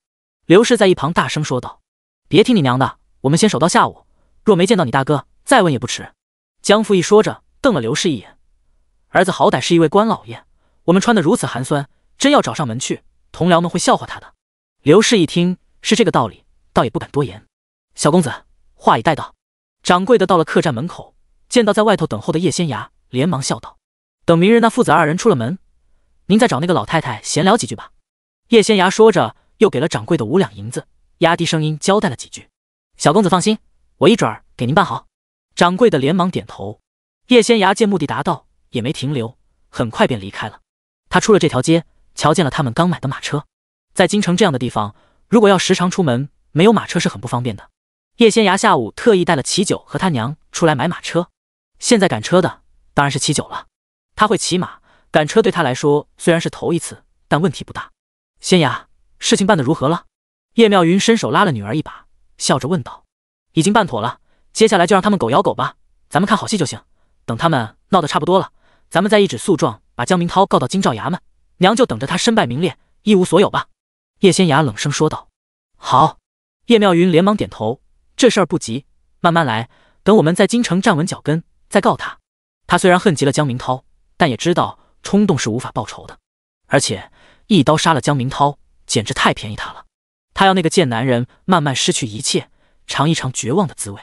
刘氏在一旁大声说道：“别听你娘的，我们先守到下午，若没见到你大哥，再问也不迟。”江父义说着，瞪了刘氏一眼：“儿子好歹是一位官老爷，我们穿得如此寒酸，真要找上门去，同僚们会笑话他的。”刘氏一听是这个道理，倒也不敢多言。小公子，话已带到。掌柜的到了客栈门口，见到在外头等候的叶仙芽，连忙笑道：“等明日那父子2人出了门，您再找那个老太太闲聊几句吧。”叶仙芽说着，又给了掌柜的5两银子，压低声音交代了几句：“小公子放心，我一准儿给您办好。”掌柜的连忙点头。叶仙芽见目的达到，也没停留，很快便离开了。他出了这条街，瞧见了他们刚买的马车。在京城这样的地方，如果要时常出门，没有马车是很不方便的。叶仙芽下午特意带了齐九和他娘出来买马车，现在赶车的当然是齐九了。他会骑马，赶车对他来说虽然是头一次，但问题不大。仙芽，事情办得如何了？叶妙云伸手拉了女儿一把，笑着问道：“已经办妥了，接下来就让他们狗咬狗吧，咱们看好戏就行。等他们闹得差不多了，咱们再一纸诉状把江明涛告到京兆衙门，娘就等着他身败名裂，一无所有吧。”叶仙芽冷声说道：“好。”叶妙云连忙点头：“这事儿不急，慢慢来，等我们在京城站稳脚跟，再告他。”他虽然恨极了江明涛，但也知道冲动是无法报仇的，而且一刀杀了江明涛，简直太便宜他了。他要那个贱男人慢慢失去一切，尝一尝绝望的滋味。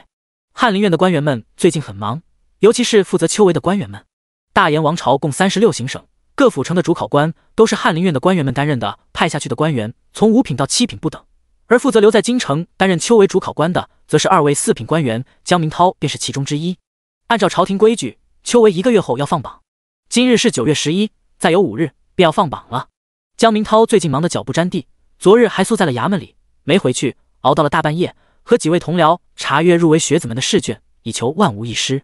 翰林院的官员们最近很忙，尤其是负责秋闱的官员们。大燕王朝共36行省，各府城的主考官都是翰林院的官员们担任的，派下去的官员从5品到7品不等，而负责留在京城担任秋闱主考官的，则是2位4品官员，江明涛便是其中之一。按照朝廷规矩，秋闱1个月后要放榜，今日是9月11，再有5日便要放榜了。江明涛最近忙得脚不沾地，昨日还宿在了衙门里，没回去，熬到了大半夜，和几位同僚查阅入围学子们的试卷，以求万无一失。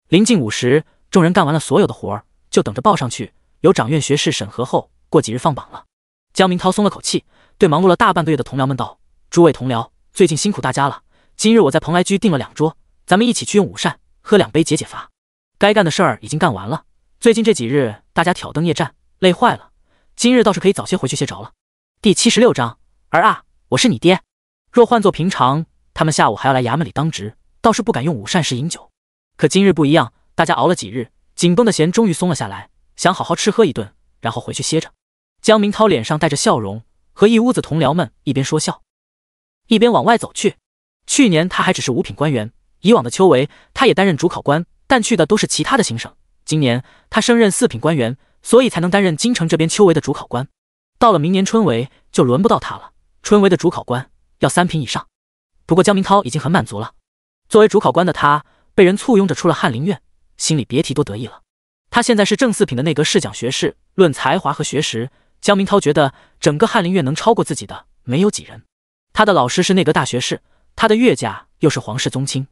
临近午时，众人干完了所有的活儿，就等着报上去，由掌院学士审核后，过几日放榜了。江明涛松了口气，对忙碌了大半个月的同僚们道：“诸位同僚，最近辛苦大家了。今日我在蓬莱居订了2桌，咱们一起去用午膳，喝2杯解解乏。该干的事儿已经干完了，最近这几日大家挑灯夜战，累坏了，今日倒是可以早些回去歇着了。”第76章，儿啊，我是你爹。若换作平常，他们下午还要来衙门里当值，倒是不敢用午膳时饮酒。可今日不一样，大家熬了几日，紧绷的弦终于松了下来，想好好吃喝一顿，然后回去歇着。江明涛脸上带着笑容，和一屋子同僚们一边说笑，一边往外走去。去年他还只是5品官员，以往的秋闱他也担任主考官，但去的都是其他的行省。今年他升任4品官员，所以才能担任京城这边秋闱的主考官。到了明年春闱就轮不到他了，春闱的主考官要3品以上。不过江明涛已经很满足了。作为主考官的他，被人簇拥着出了翰林院，心里别提多得意了。他现在是正4品的内阁侍讲学士，论才华和学识，江明涛觉得整个翰林院能超过自己的没有几人。他的老师是内阁大学士，他的岳家又是皇室宗亲，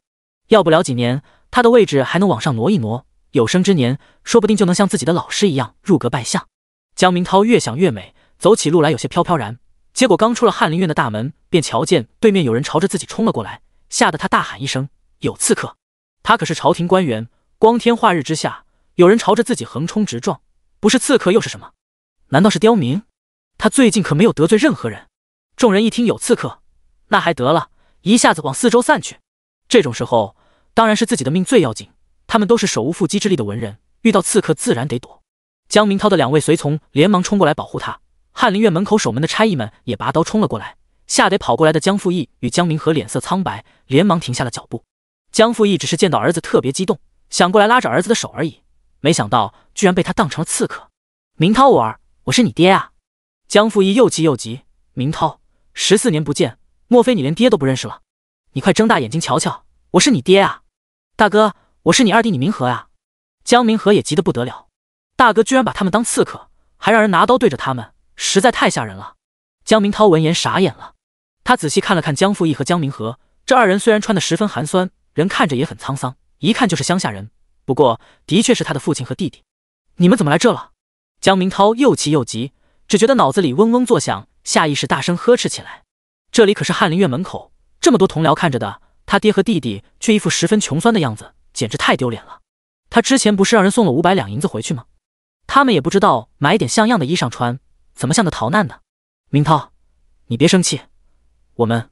要不了几年，他的位置还能往上挪一挪，有生之年说不定就能像自己的老师一样入阁拜相。江明涛越想越美，走起路来有些飘飘然。结果刚出了翰林院的大门，便瞧见对面有人朝着自己冲了过来，吓得他大喊一声：“有刺客！”他可是朝廷官员，光天化日之下，有人朝着自己横冲直撞，不是刺客又是什么？难道是刁民？他最近可没有得罪任何人。众人一听有刺客，那还得了，一下子往4周散去。这种时候，当然是自己的命最要紧。他们都是手无缚鸡之力的文人，遇到刺客自然得躲。江明涛的2位随从连忙冲过来保护他，翰林院门口守门的差役们也拔刀冲了过来，吓得跑过来的江复义与江明和脸色苍白，连忙停下了脚步。江复义只是见到儿子特别激动，想过来拉着儿子的手而已，没想到居然被他当成了刺客。明涛我儿，我是你爹啊！江复义又气又急，明涛，14年不见，莫非你连爹都不认识了？你快睁大眼睛瞧瞧，我是你爹啊！大哥，我是你二弟，你明和啊！江明和也急得不得了，大哥居然把他们当刺客，还让人拿刀对着他们，实在太吓人了。江明涛闻言傻眼了，他仔细看了看江复义和江明和，这2人虽然穿得十分寒酸，人看着也很沧桑，一看就是乡下人，不过的确是他的父亲和弟弟。你们怎么来这了？江明涛又气又急，只觉得脑子里嗡嗡作响，下意识大声呵斥起来。这里可是翰林院门口，这么多同僚看着的，他爹和弟弟却一副十分穷酸的样子，简直太丢脸了。他之前不是让人送了500两银子回去吗？他们也不知道买点像样的衣裳穿，怎么像个逃难的？明涛，你别生气，我们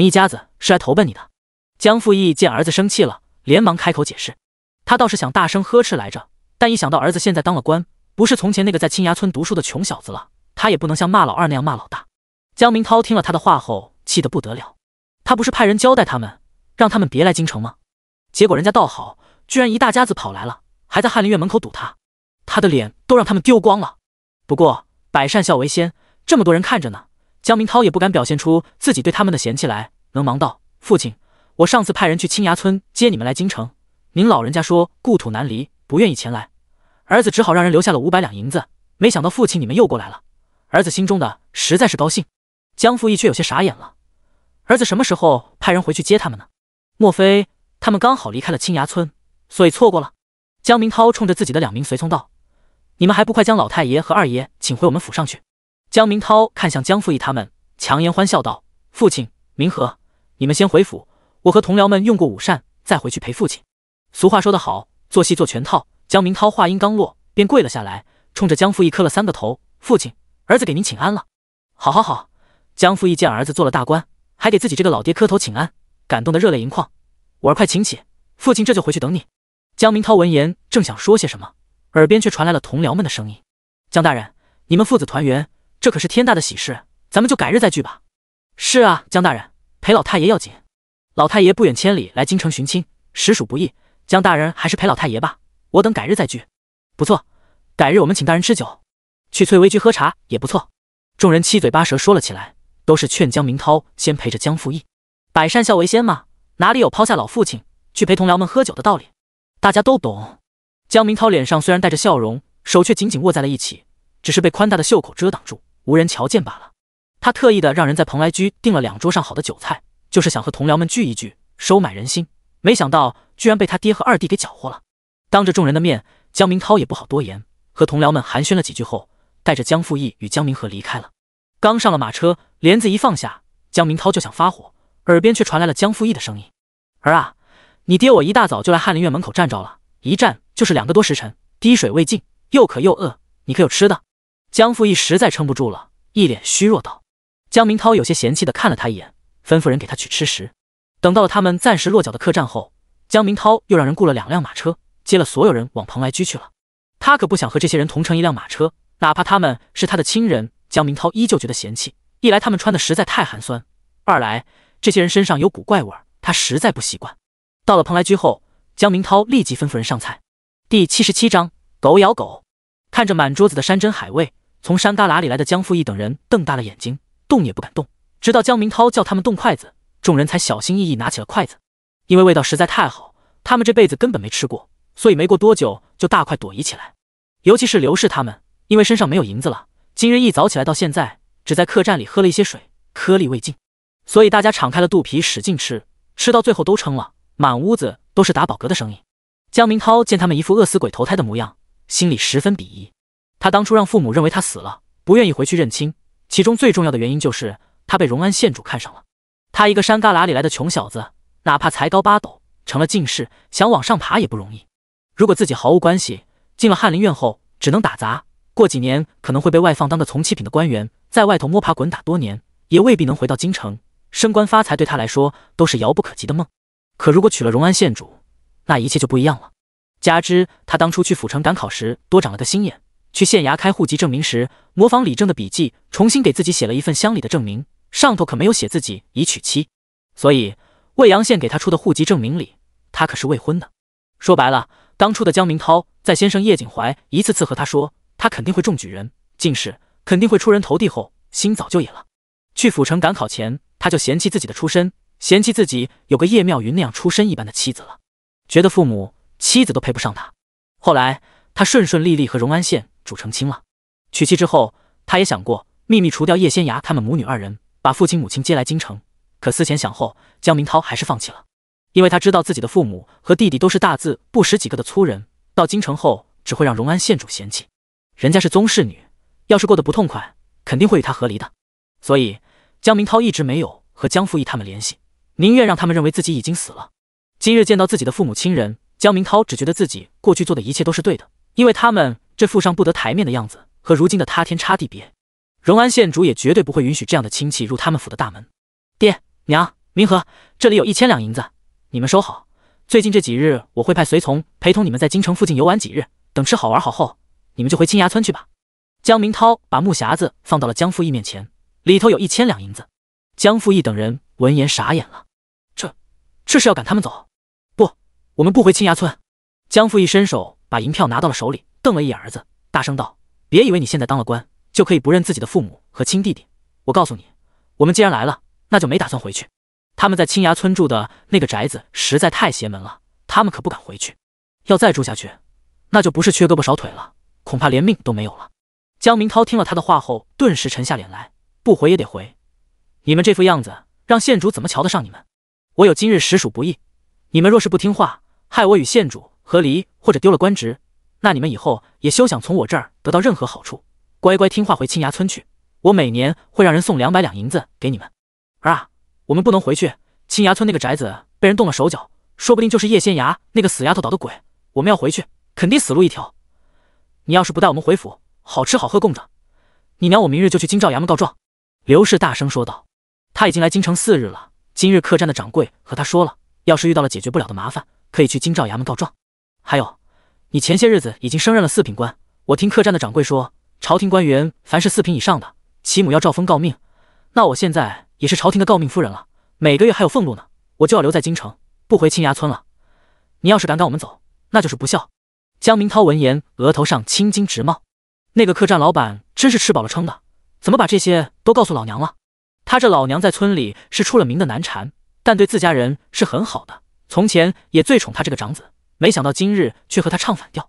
一家子是来投奔你的。江复义见儿子生气了，连忙开口解释。他倒是想大声呵斥来着，但一想到儿子现在当了官，不是从前那个在青崖村读书的穷小子了，他也不能像骂老二那样骂老大。江明涛听了他的话后，气得不得了。他不是派人交代他们，让他们别来京城吗？结果人家倒好，居然一大家子跑来了，还在翰林院门口堵他，他的脸都让他们丢光了。不过百善孝为先，这么多人看着呢，江明涛也不敢表现出自己对他们的嫌弃来，能忙道：“父亲，我上次派人去青崖村接你们来京城，您老人家说故土难离，不愿意前来，儿子只好让人留下了500两银子，没想到父亲你们又过来了，儿子心中的实在是高兴。”江复义却有些傻眼了，儿子什么时候派人回去接他们呢？莫非他们刚好离开了青崖村，所以错过了？江明涛冲着自己的2名随从道：“你们还不快将老太爷和二爷请回我们府上去？”江明涛看向江复义他们，强颜欢笑道：“父亲，明和，你们先回府，我和同僚们用过午膳，再回去陪父亲。”俗话说得好，做戏做全套。江明涛话音刚落，便跪了下来，冲着江复义磕了3个头：“父亲，儿子给您请安了。”好好好。江复义见儿子做了大官，还给自己这个老爹磕头请安，感动得热泪盈眶。我儿快请起，父亲这就回去等你。江明涛闻言正想说些什么，耳边却传来了同僚们的声音：“江大人，你们父子团圆，这可是天大的喜事，咱们就改日再聚吧。是啊，江大人，陪老太爷要紧。老太爷不远千里来京城寻亲，实属不易。江大人还是陪老太爷吧，我等改日再聚。不错，改日我们请大人吃酒，去翠微居喝茶也不错。众人七嘴八舌说了起来，都是劝江明涛先陪着江复义。百善孝为先嘛，哪里有抛下老父亲去陪同僚们喝酒的道理？大家都懂。江明涛脸上虽然带着笑容，手却紧紧握在了一起，只是被宽大的袖口遮挡住，无人瞧见罢了。他特意的让人在蓬莱居订了2桌上好的酒菜，就是想和同僚们聚一聚，收买人心。没想到居然被他爹和二弟给搅和了。当着众人的面，江明涛也不好多言，和同僚们寒暄了几句后，带着江复义与江明和离开了。刚上了马车，帘子一放下，江明涛就想发火，耳边却传来了江复义的声音：“儿啊，你爹我一大早就来翰林院门口站着了，一站就是2个多时辰，滴水未进，又渴又饿，你可有吃的？”江复义实在撑不住了，一脸虚弱道。江明涛有些嫌弃地看了他一眼，吩咐人给他取吃食。等到了他们暂时落脚的客栈后，江明涛又让人雇了2辆马车，接了所有人往蓬莱居去了。他可不想和这些人同乘一辆马车，哪怕他们是他的亲人，江明涛依旧觉得嫌弃。一来他们穿的实在太寒酸，二来这些人身上有股怪味，他实在不习惯。到了蓬莱居后，江明涛立即吩咐人上菜。第77章狗咬狗。看着满桌子的山珍海味，从山旮旯里来的江复义等人瞪大了眼睛，动也不敢动。直到江明涛叫他们动筷子，众人才小心翼翼拿起了筷子。因为味道实在太好，他们这辈子根本没吃过，所以没过多久就大快朵颐起来。尤其是刘氏他们，因为身上没有银子了，今日一早起来到现在，只在客栈里喝了一些水，颗粒未尽，所以大家敞开了肚皮使劲吃，吃到最后都撑了，满屋子都是打饱嗝的声音。江明涛见他们一副饿死鬼投胎的模样，心里十分鄙夷。他当初让父母认为他死了，不愿意回去认亲，其中最重要的原因就是他被荣安县主看上了。他一个山旮旯里来的穷小子，哪怕才高8斗，成了进士，想往上爬也不容易。如果自己毫无关系，进了翰林院后只能打杂，过几年可能会被外放当个从七品的官员，在外头摸爬滚打多年，也未必能回到京城，升官发财对他来说都是遥不可及的梦。可如果娶了荣安县主，那一切就不一样了。加之他当初去府城赶考时多长了个心眼，去县衙开户籍证明时，模仿李正的笔记，重新给自己写了一份乡里的证明，上头可没有写自己已娶妻，所以魏阳县给他出的户籍证明里，他可是未婚的。说白了，当初的江明涛在先生叶景怀一次次和他说他肯定会中举人，进士，肯定会出人头地后，心早就野了。去府城赶考前，他就嫌弃自己的出身，嫌弃自己有个叶妙云那样出身一般的妻子了，觉得父母妻子都配不上他。后来他顺顺利利和荣安县主成亲了。娶妻之后，他也想过秘密除掉叶仙崖他们母女2人，把父亲母亲接来京城，可思前想后，江明涛还是放弃了。因为他知道自己的父母和弟弟都是大字不识几个的粗人，到京城后只会让荣安县主嫌弃。人家是宗室女，要是过得不痛快，肯定会与他和离的。所以江明涛一直没有和江复义他们联系，宁愿让他们认为自己已经死了。今日见到自己的父母亲人，江明涛只觉得自己过去做的一切都是对的，因为他们这副上不得台面的样子和如今的他天差地别。荣安县主也绝对不会允许这样的亲戚入他们府的大门。爹娘，明和，这里有1000两银子，你们收好。最近这几日我会派随从陪同你们在京城附近游玩几日，等吃好玩好后，你们就回青崖村去吧。江明涛把木匣子放到了江复义面前，里头有1000两银子。江复义等人闻言傻眼了，这是要赶他们走？不，我们不回青崖村。江复义伸手把银票拿到了手里，瞪了一眼儿子，大声道：别以为你现在当了官就可以不认自己的父母和亲弟弟，我告诉你，我们既然来了，那就没打算回去。他们在青崖村住的那个宅子实在太邪门了，他们可不敢回去。要再住下去，那就不是缺胳膊少腿了，恐怕连命都没有了。江明涛听了他的话后，顿时沉下脸来，不回也得回。你们这副样子，让县主怎么瞧得上你们？我有今日实属不易，你们若是不听话，害我与县主和离或者丢了官职，那你们以后也休想从我这儿得到任何好处。乖乖听话回青崖村去，我每年会让人送200两银子给你们。儿啊，我们不能回去，青崖村那个宅子被人动了手脚，说不定就是叶仙崖那个死丫头捣的鬼，我们要回去肯定死路一条。你要是不带我们回府，好吃好喝供着，你娘我明日就去京兆衙门告状。刘氏大声说道。他已经来京城4日了，今日客栈的掌柜和他说了，要是遇到了解决不了的麻烦，可以去京兆衙门告状。还有，你前些日子已经升任了4品官，我听客栈的掌柜说，朝廷官员凡是4品以上的，其母要诏封诰命，那我现在也是朝廷的诰命夫人了，每个月还有俸禄呢，我就要留在京城，不回青崖村了。你要是敢赶我们走，那就是不孝。江明涛闻言，额头上青筋直冒。那个客栈老板真是吃饱了撑的，怎么把这些都告诉老娘了？他这老娘在村里是出了名的难缠，但对自家人是很好的，从前也最宠他这个长子，没想到今日却和他唱反调。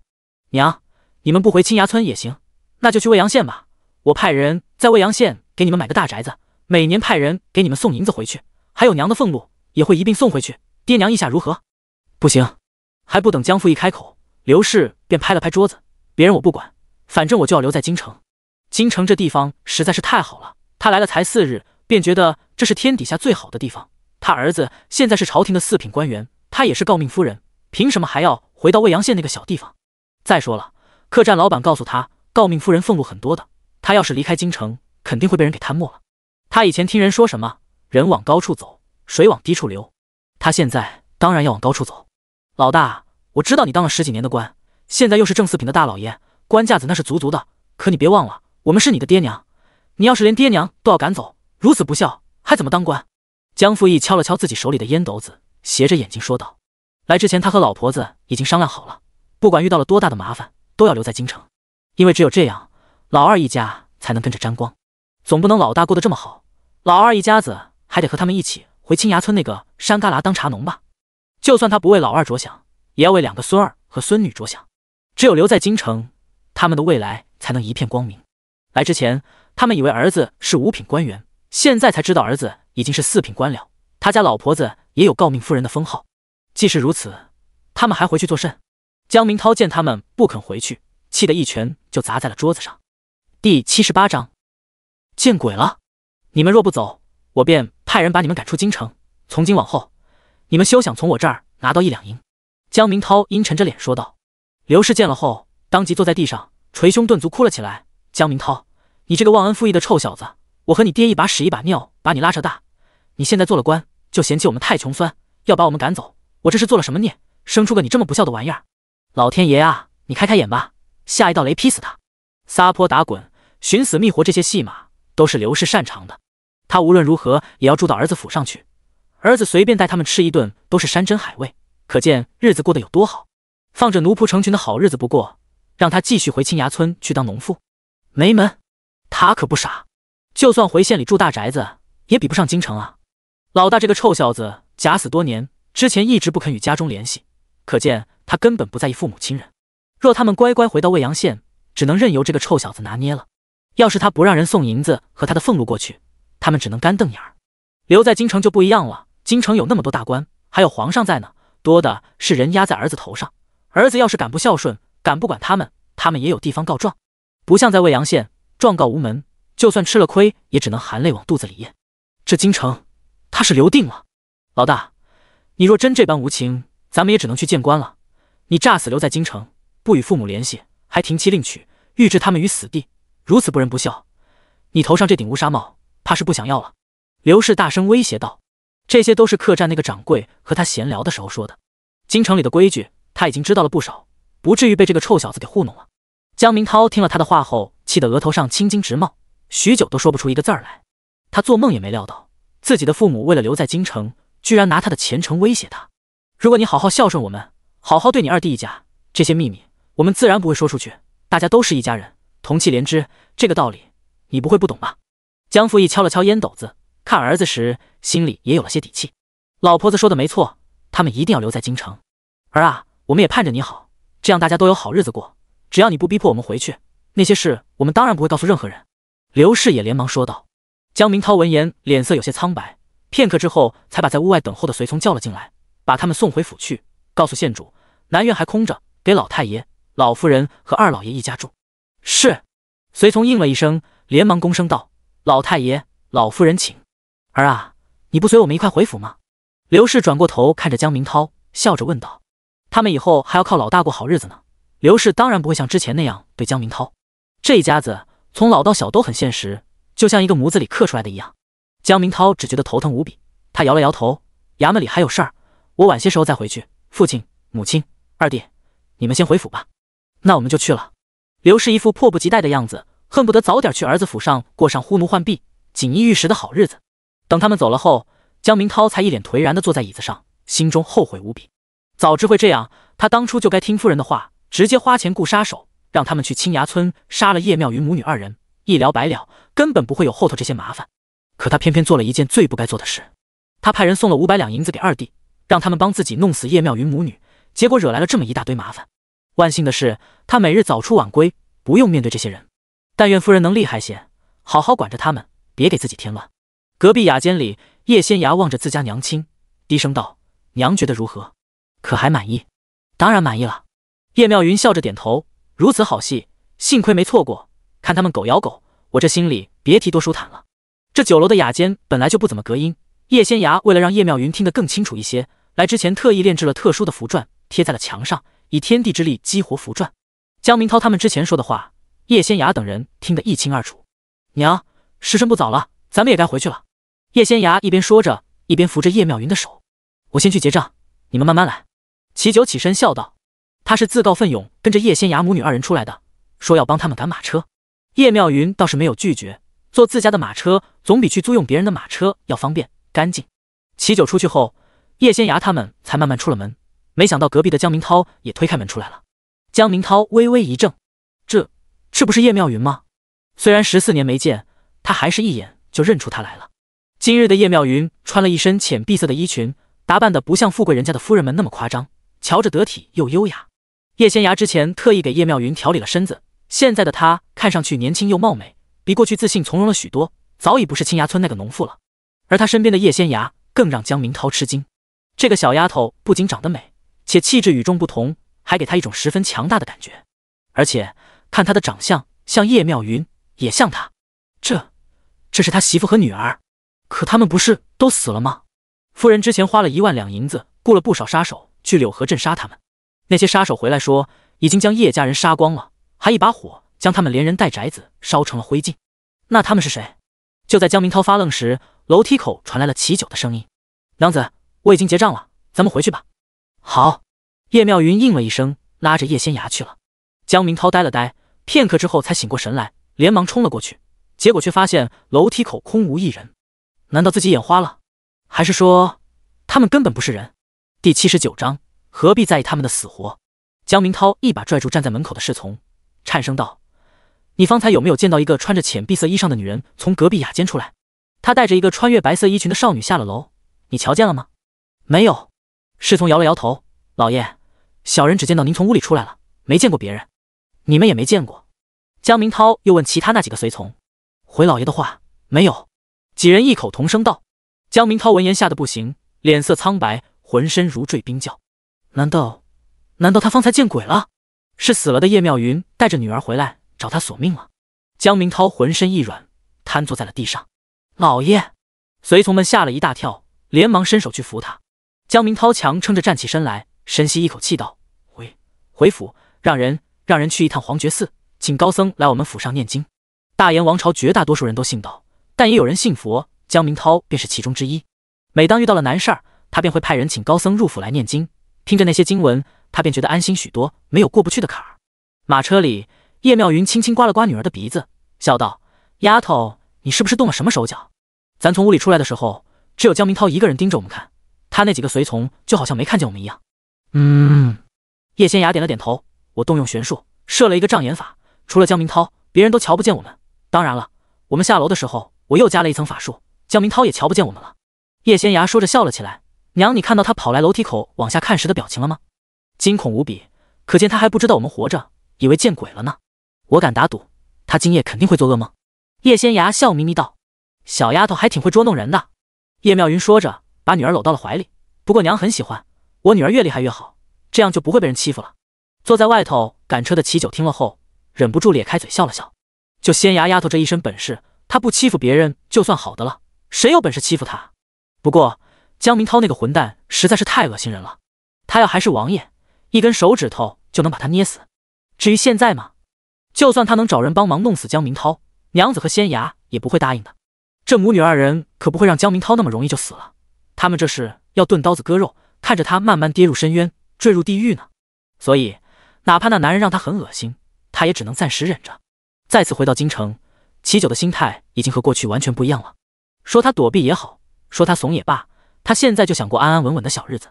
娘，你们不回青崖村也行，那就去未阳县吧，我派人在未阳县给你们买个大宅子，每年派人给你们送银子回去，还有娘的俸禄也会一并送回去，爹娘意下如何？不行。还不等江父一开口，刘氏便拍了拍桌子，别人我不管，反正我就要留在京城。京城这地方实在是太好了，他来了才4日，便觉得这是天底下最好的地方。他儿子现在是朝廷的4品官员，他也是诰命夫人，凭什么还要回到未阳县那个小地方？再说了，客栈老板告诉他，诰命夫人俸禄很多的，他要是离开京城，肯定会被人给贪没了。他以前听人说什么人往高处走，水往低处流，他现在当然要往高处走。老大，我知道你当了10几年的官，现在又是正4品的大老爷，官架子那是足足的，可你别忘了，我们是你的爹娘，你要是连爹娘都要赶走，如此不孝，还怎么当官？江父义敲了敲自己手里的烟斗子，斜着眼睛说道：来之前他和老婆子已经商量好了，不管遇到了多大的麻烦，都要留在京城，因为只有这样，老二一家才能跟着沾光。总不能老大过得这么好，老二一家子还得和他们一起回青崖村那个山旮旯当茶农吧。就算他不为老二着想，也要为2个孙儿和孙女着想。只有留在京城，他们的未来才能一片光明。来之前，他们以为儿子是5品官员，现在才知道儿子已经是4品官僚，他家老婆子也有诰命夫人的封号。既是如此，他们还回去做甚？江明涛见他们不肯回去，气得一拳就砸在了桌子上。第78章，见鬼了！你们若不走，我便派人把你们赶出京城。从今往后，你们休想从我这儿拿到1两银。江明涛阴沉着脸说道。刘氏见了后，当即坐在地上，捶胸顿足哭了起来。江明涛，你这个忘恩负义的臭小子，我和你爹一把屎一把尿把你拉扯大，你现在做了官，就嫌弃我们太穷酸，要把我们赶走，我这是做了什么孽，生出个你这么不孝的玩意儿？老天爷啊，你开开眼吧，下一道雷劈死他！撒泼打滚、寻死觅活这些戏码都是刘氏擅长的，他无论如何也要住到儿子府上去。儿子随便带他们吃一顿都是山珍海味，可见日子过得有多好。放着奴仆成群的好日子不过，让他继续回青崖村去当农妇？没门！他可不傻，就算回县里住大宅子，也比不上京城啊。老大这个臭小子假死多年，之前一直不肯与家中联系，可见他根本不在意父母亲人。若他们乖乖回到未阳县，只能任由这个臭小子拿捏了。要是他不让人送银子和他的俸禄过去，他们只能干瞪眼儿。留在京城就不一样了，京城有那么多大官，还有皇上在呢，多的是人压在儿子头上。儿子要是敢不孝顺，敢不管他们，他们也有地方告状。不像在未阳县，状告无门，就算吃了亏，也只能含泪往肚子里咽。这京城，他是留定了。老大，你若真这般无情，咱们也只能去见官了。你诈死留在京城，不与父母联系，还停妻另娶，欲置他们于死地，如此不仁不孝，你头上这顶乌纱帽，怕是不想要了。刘氏大声威胁道。这些都是客栈那个掌柜和他闲聊的时候说的。京城里的规矩他已经知道了不少，不至于被这个臭小子给糊弄了。江明涛听了他的话后，气得额头上青筋直冒，许久都说不出一个字儿来。他做梦也没料到，自己的父母为了留在京城，居然拿他的前程威胁他。如果你好好孝顺我们，好好对你二弟一家，这些秘密我们自然不会说出去，大家都是一家人，同气连枝，这个道理你不会不懂吧？江父义敲了敲烟斗子，看儿子时心里也有了些底气。老婆子说的没错，他们一定要留在京城。儿啊，我们也盼着你好，这样大家都有好日子过，只要你不逼迫我们回去，那些事我们当然不会告诉任何人。刘氏也连忙说道。江明涛闻言脸色有些苍白，片刻之后才把在屋外等候的随从叫了进来，把他们送回府去，告诉县主南院还空着，给老太爷、老夫人和二老爷一家住。是。随从应了一声，连忙躬声道：老太爷、老夫人请。儿啊，你不随我们一块回府吗？刘氏转过头看着江明涛，笑着问道。他们以后还要靠老大过好日子呢。刘氏当然不会像之前那样对江明涛，这一家子从老到小都很现实，就像一个模子里刻出来的一样。江明涛只觉得头疼无比，他摇了摇头，衙门里还有事儿，我晚些时候再回去。父亲、母亲、二弟，你们先回府吧。那我们就去了。刘氏一副迫不及待的样子，恨不得早点去儿子府上过上呼奴唤婢，锦衣玉食的好日子。等他们走了后，江明涛才一脸颓然地坐在椅子上，心中后悔无比。早知会这样，他当初就该听夫人的话，直接花钱雇杀手，让他们去青崖村杀了叶妙云母女二人，一了百了，根本不会有后头这些麻烦。可他偏偏做了一件最不该做的事，他派人送了500两银子给二弟，让他们帮自己弄死叶妙云母女，结果惹来了这么一大堆麻烦。万幸的是，他每日早出晚归，不用面对这些人。但愿夫人能厉害些，好好管着他们，别给自己添乱。隔壁雅间里，叶仙芽望着自家娘亲，低声道：“娘觉得如何？可还满意？”“当然满意了。”叶妙云笑着点头：“如此好戏，幸亏没错过。看他们狗咬狗，我这心里别提多舒坦了。”这酒楼的雅间本来就不怎么隔音，叶仙芽为了让叶妙云听得更清楚一些，来之前特意炼制了特殊的符篆，贴在了墙上，以天地之力激活符篆。江明涛他们之前说的话，叶仙芽等人听得一清二楚。“娘，时辰不早了，咱们也该回去了。”叶仙芽一边说着，一边扶着叶妙云的手：“我先去结账，你们慢慢来。”齐九起身笑道：“他是自告奋勇跟着叶仙芽母女二人出来的，说要帮他们赶马车。”叶妙云倒是没有拒绝，坐自家的马车总比去租用别人的马车要方便干净。齐九出去后，叶仙芽他们才慢慢出了门，没想到隔壁的江明涛也推开门出来了。江明涛微微一怔，这不是叶妙云吗？虽然14年没见，他还是一眼就认出她来了。今日的叶妙云穿了一身浅碧色的衣裙，打扮得不像富贵人家的夫人们那么夸张，瞧着得体又优雅。叶仙芽之前特意给叶妙云调理了身子，现在的她看上去年轻又貌美，比过去自信从容了许多，早已不是青崖村那个农妇了。而她身边的叶仙芽更让江明涛吃惊，这个小丫头不仅长得美，且气质与众不同，还给她一种十分强大的感觉。而且看她的长相，像叶妙云，也像她，这是她媳妇和女儿。可他们不是都死了吗？夫人之前花了1万两银子，雇了不少杀手去柳河镇杀他们。那些杀手回来说，已经将叶家人杀光了，还一把火将他们连人带宅子烧成了灰烬。那他们是谁？就在江明涛发愣时，楼梯口传来了齐九的声音：“娘子，我已经结账了，咱们回去吧。”“好。”叶妙云应了一声，拉着叶仙芽去了。江明涛呆了呆，片刻之后才醒过神来，连忙冲了过去，结果却发现楼梯口空无一人。难道自己眼花了？还是说他们根本不是人？第79章，何必在意他们的死活？江明涛一把拽住站在门口的侍从，颤声道：“你方才有没有见到一个穿着浅碧色衣裳的女人从隔壁雅间出来？她带着一个穿越白色衣裙的少女下了楼，你瞧见了吗？”“没有。”侍从摇了摇头：“老爷，小人只见到您从屋里出来了，没见过别人。你们也没见过？”江明涛又问其他那几个随从：“回老爷的话，没有。”几人异口同声道。江明涛闻言吓得不行，脸色苍白，浑身如坠冰窖。难道他方才见鬼了？是死了的叶妙云带着女儿回来找他索命了？江明涛浑身一软，瘫坐在了地上。“老爷！”随从们吓了一大跳，连忙伸手去扶他。江明涛强撑着站起身来，深吸一口气道：“回府，让人去一趟黄觉寺，请高僧来我们府上念经。”大燕王朝绝大多数人都信道，但也有人信佛，江明涛便是其中之一。每当遇到了难事儿，他便会派人请高僧入府来念经，听着那些经文，他便觉得安心许多，没有过不去的坎儿。马车里，叶妙云轻轻刮了刮女儿的鼻子，笑道：“丫头，你是不是动了什么手脚？咱从屋里出来的时候，只有江明涛一个人盯着我们看，他那几个随从就好像没看见我们一样。”“叶仙芽点了点头：“我动用玄术，设了一个障眼法，除了江明涛，别人都瞧不见我们。当然了，我们下楼的时候，我又加了一层法术，江明涛也瞧不见我们了。”叶仙芽说着笑了起来：“娘，你看到他跑来楼梯口往下看时的表情了吗？惊恐无比，可见他还不知道我们活着，以为见鬼了呢。我敢打赌，他今夜肯定会做噩梦。”叶仙芽笑眯眯道：“小丫头还挺会捉弄人的。”叶妙云说着，把女儿搂到了怀里：“不过娘很喜欢，我女儿越厉害越好，这样就不会被人欺负了。”坐在外头赶车的齐九听了后，忍不住咧开嘴笑了笑。就仙芽丫头这一身本事，她不欺负别人就算好的了，谁有本事欺负她？不过江明涛那个混蛋实在是太恶心人了，他要还是王爷，一根手指头就能把他捏死。至于现在嘛，就算他能找人帮忙弄死江明涛，娘子和仙芽也不会答应的。这母女二人可不会让江明涛那么容易就死了，他们这是要钝刀子割肉，看着他慢慢跌入深渊，坠入地狱呢。所以哪怕那男人让他很恶心，他也只能暂时忍着。再次回到京城，齐九的心态已经和过去完全不一样了。说他躲避也好，说他怂也罢，他现在就想过安安稳稳的小日子，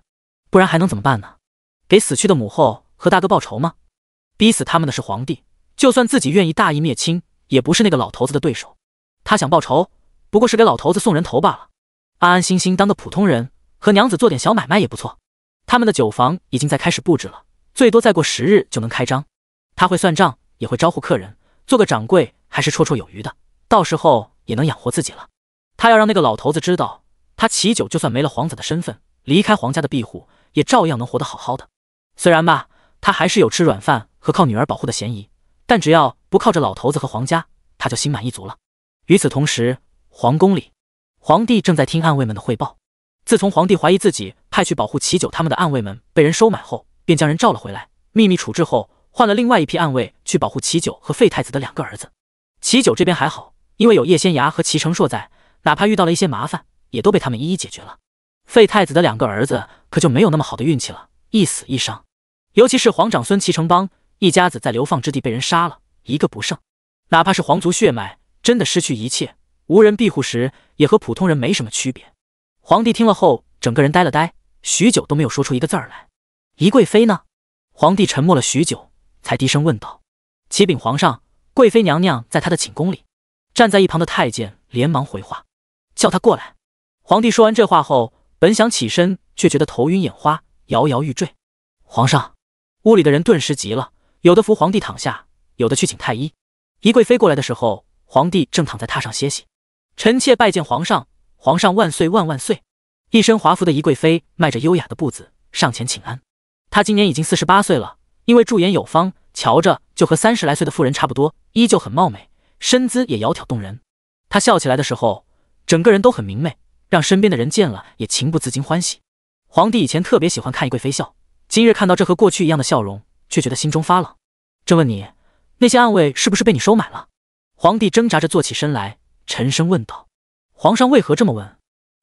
不然还能怎么办呢？给死去的母后和大哥报仇吗？逼死他们的是皇帝，就算自己愿意大义灭亲，也不是那个老头子的对手。他想报仇，不过是给老头子送人头罢了。安安心心当个普通人，和娘子做点小买卖也不错。他们的酒坊已经在开始布置了，最多再过10日就能开张。他会算账，也会招呼客人，做个掌柜还是绰绰有余的，到时候也能养活自己了。他要让那个老头子知道，他齐九就算没了皇子的身份，离开皇家的庇护，也照样能活得好好的。虽然吧，他还是有吃软饭和靠女儿保护的嫌疑，但只要不靠着老头子和皇家，他就心满意足了。与此同时，皇宫里，皇帝正在听暗卫们的汇报。自从皇帝怀疑自己派去保护齐九他们的暗卫们被人收买后，便将人召了回来，秘密处置后，换了另外一批暗卫去保护齐九和废太子的2个儿子。齐九这边还好，因为有叶仙崖和齐成硕在，哪怕遇到了一些麻烦，也都被他们一一解决了。废太子的2个儿子可就没有那么好的运气了，一死一伤。尤其是皇长孙齐成邦一家子在流放之地被人杀了，一个不剩。哪怕是皇族血脉真的失去一切，无人庇护时，也和普通人没什么区别。皇帝听了后，整个人呆了呆，许久都没有说出一个字儿来。宜贵妃呢？皇帝沉默了许久，才低声问道。启禀皇上，贵妃娘娘在她的寝宫里。站在一旁的太监连忙回话，叫她过来。皇帝说完这话后，本想起身，却觉得头晕眼花，摇摇欲坠。皇上，屋里的人顿时急了，有的扶皇帝躺下，有的去请太医。宜贵妃过来的时候，皇帝正躺在榻上歇息。臣妾拜见皇上，皇上万岁万万岁！一身华服的宜贵妃迈着优雅的步子上前请安。她今年已经48岁了，因为驻颜有方，瞧着就和30来岁的妇人差不多，依旧很貌美，身姿也窈窕动人。她笑起来的时候，整个人都很明媚，让身边的人见了也情不自禁欢喜。皇帝以前特别喜欢看宜贵妃笑，今日看到这和过去一样的笑容，却觉得心中发冷。正问你，那些暗卫是不是被你收买了？皇帝挣扎着坐起身来，沉声问道。皇上为何这么问？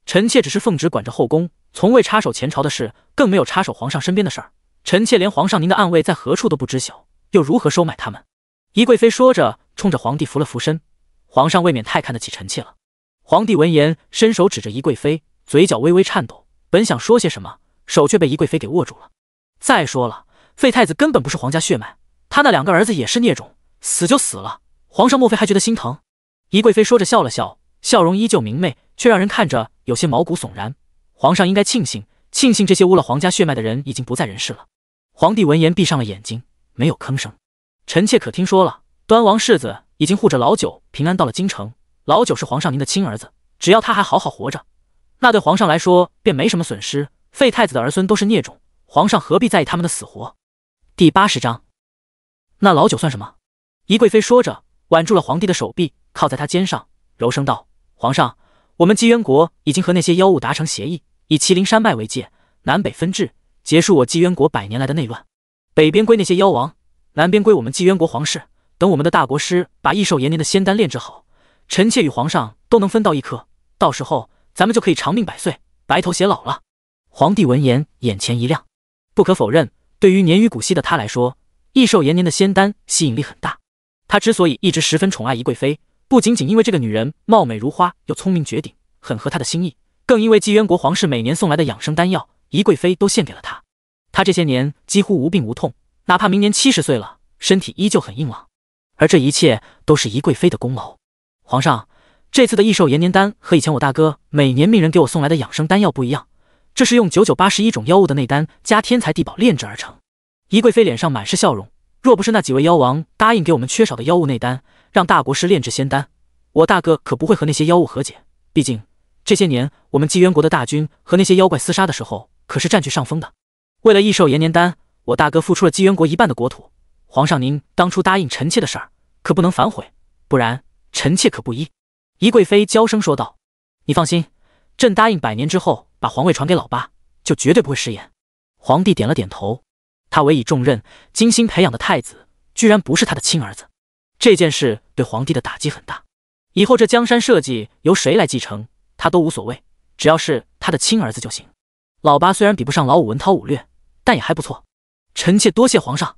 臣妾只是奉旨管着后宫，从未插手前朝的事，更没有插手皇上身边的事儿。臣妾连皇上您的暗卫在何处都不知晓，又如何收买他们？宜贵妃说着，冲着皇帝扶了扶身。皇上未免太看得起臣妾了。皇帝闻言，伸手指着宜贵妃，嘴角微微颤抖，本想说些什么，手却被宜贵妃给握住了。再说了，废太子根本不是皇家血脉，他那2个儿子也是孽种，死就死了，皇上莫非还觉得心疼？宜贵妃说着笑了笑，笑容依旧明媚，却让人看着有些毛骨悚然。皇上应该庆幸这些污了皇家血脉的人已经不在人世了。皇帝闻言闭上了眼睛，没有吭声。臣妾可听说了，端王世子已经护着老九平安到了京城。老九是皇上您的亲儿子，只要他还好好活着，那对皇上来说便没什么损失。废太子的儿孙都是孽种，皇上何必在意他们的死活？第80章，那老九算什么？宜贵妃说着，挽住了皇帝的手臂，靠在他肩上，柔声道：皇上，我们姬渊国已经和那些妖物达成协议，以麒麟山脉为界，南北分治，结束我姬渊国100年来的内乱。北边归那些妖王，南边归我们姬渊国皇室。等我们的大国师把益寿延年的仙丹炼制好，臣妾与皇上都能分到1颗，到时候咱们就可以长命100岁，白头偕老了。皇帝闻言，眼前一亮。不可否认，对于年逾古稀的他来说，益寿延年的仙丹吸引力很大。他之所以一直十分宠爱宜贵妃，不仅仅因为这个女人貌美如花又聪明绝顶，很合他的心意，更因为姬渊国皇室每年送来的养生丹药，宜贵妃都献给了他。他这些年几乎无病无痛，哪怕明年70岁了，身体依旧很硬朗。而这一切都是宜贵妃的功劳。皇上，这次的益寿延年丹和以前我大哥每年命人给我送来的养生丹药不一样，这是用9981种妖物的内丹加天材地宝炼制而成。宜贵妃脸上满是笑容，若不是那几位妖王答应给我们缺少的妖物内丹，让大国师炼制仙丹，我大哥可不会和那些妖物和解。毕竟这些年我们姬渊国的大军和那些妖怪厮杀的时候，可是占据上风的。为了益寿延年丹，我大哥付出了姬渊国1半的国土。皇上您当初答应臣妾的事儿，可不能反悔，不然臣妾可不依。宜贵妃娇声说道：你放心，朕答应100年之后把皇位传给老爸，就绝对不会食言。皇帝点了点头，他委以重任，精心培养的太子，居然不是他的亲儿子，这件事对皇帝的打击很大。以后这江山社稷由谁来继承，他都无所谓，只要是他的亲儿子就行。老八虽然比不上老五文韬武略，但也还不错。臣妾多谢皇上。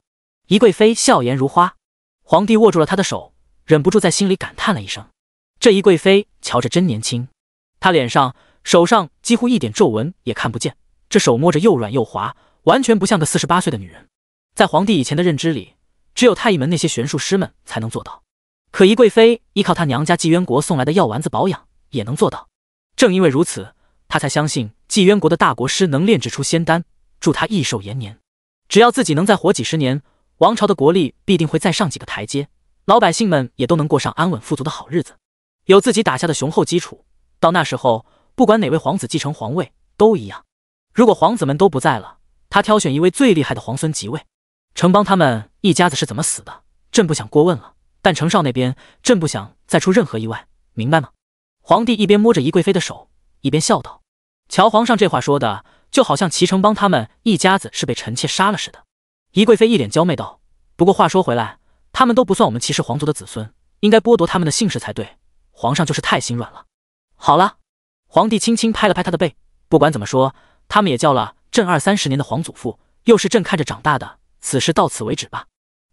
宜贵妃笑颜如花，皇帝握住了他的手，忍不住在心里感叹了一声：这宜贵妃瞧着真年轻，她脸上、手上几乎一点皱纹也看不见，这手摸着又软又滑，完全不像个48岁的女人。在皇帝以前的认知里，只有太医门那些玄术师们才能做到，可宜贵妃依靠她娘家纪渊国送来的药丸子保养也能做到。正因为如此，她才相信纪渊国的大国师能炼制出仙丹，助她益寿延年。只要自己能再活几十年，王朝的国力必定会再上几个台阶，老百姓们也都能过上安稳富足的好日子。有自己打下的雄厚基础，到那时候，不管哪位皇子继承皇位都一样。如果皇子们都不在了，他挑选一位最厉害的皇孙即位。程邦他们一家子是怎么死的，朕不想过问了，但程少那边，朕不想再出任何意外，明白吗？皇帝一边摸着宜贵妃的手，一边笑道：瞧皇上这话说的，就好像齐成邦他们一家子是被臣妾杀了似的。宜贵妃一脸娇媚道：不过话说回来，他们都不算我们齐氏皇族的子孙，应该剥夺他们的姓氏才对，皇上就是太心软了。好了，皇帝轻轻拍了拍他的背，不管怎么说，他们也叫了朕20-30年的皇祖父，又是朕看着长大的，此事到此为止吧。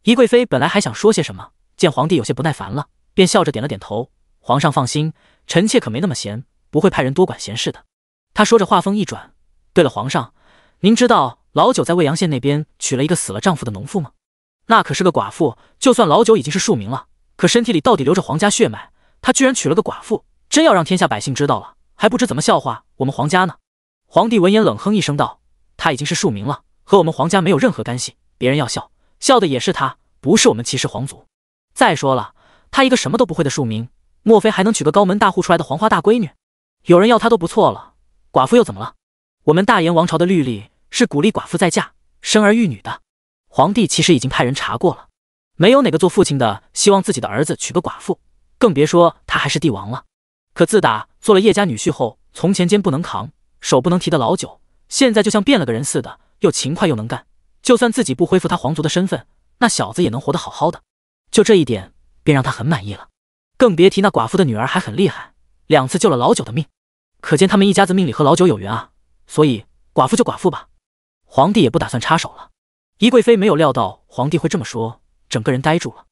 宜贵妃本来还想说些什么，见皇帝有些不耐烦了，便笑着点了点头：皇上放心，臣妾可没那么闲，不会派人多管闲事的。他说着话锋一转：对了，皇上，您知道老九在未阳县那边娶了一个死了丈夫的农妇吗？那可是个寡妇，就算老九已经是庶民了，可身体里到底流着皇家血脉，他居然娶了个寡妇，真要让天下百姓知道了，还不知怎么笑话我们皇家呢。皇帝闻言冷哼一声道：他已经是庶民了，和我们皇家没有任何干系，别人要笑，笑的也是他，不是我们齐氏皇族。再说了，他一个什么都不会的庶民，莫非还能娶个高门大户出来的黄花大闺女？有人要他都不错了，寡妇又怎么了？我们大炎王朝的律例是鼓励寡妇再嫁，生儿育女的。皇帝其实已经派人查过了，没有哪个做父亲的希望自己的儿子娶个寡妇，更别说他还是帝王了。可自打做了叶家女婿后，从前肩不能扛，手不能提的老九，现在就像变了个人似的，又勤快又能干，就算自己不恢复他皇族的身份，那小子也能活得好好的。就这一点便让他很满意了，更别提那寡妇的女儿还很厉害，2次救了老九的命，可见他们一家子命里和老九有缘啊。所以寡妇就寡妇吧，皇帝也不打算插手了。宜贵妃没有料到皇帝会这么说，整个人呆住了。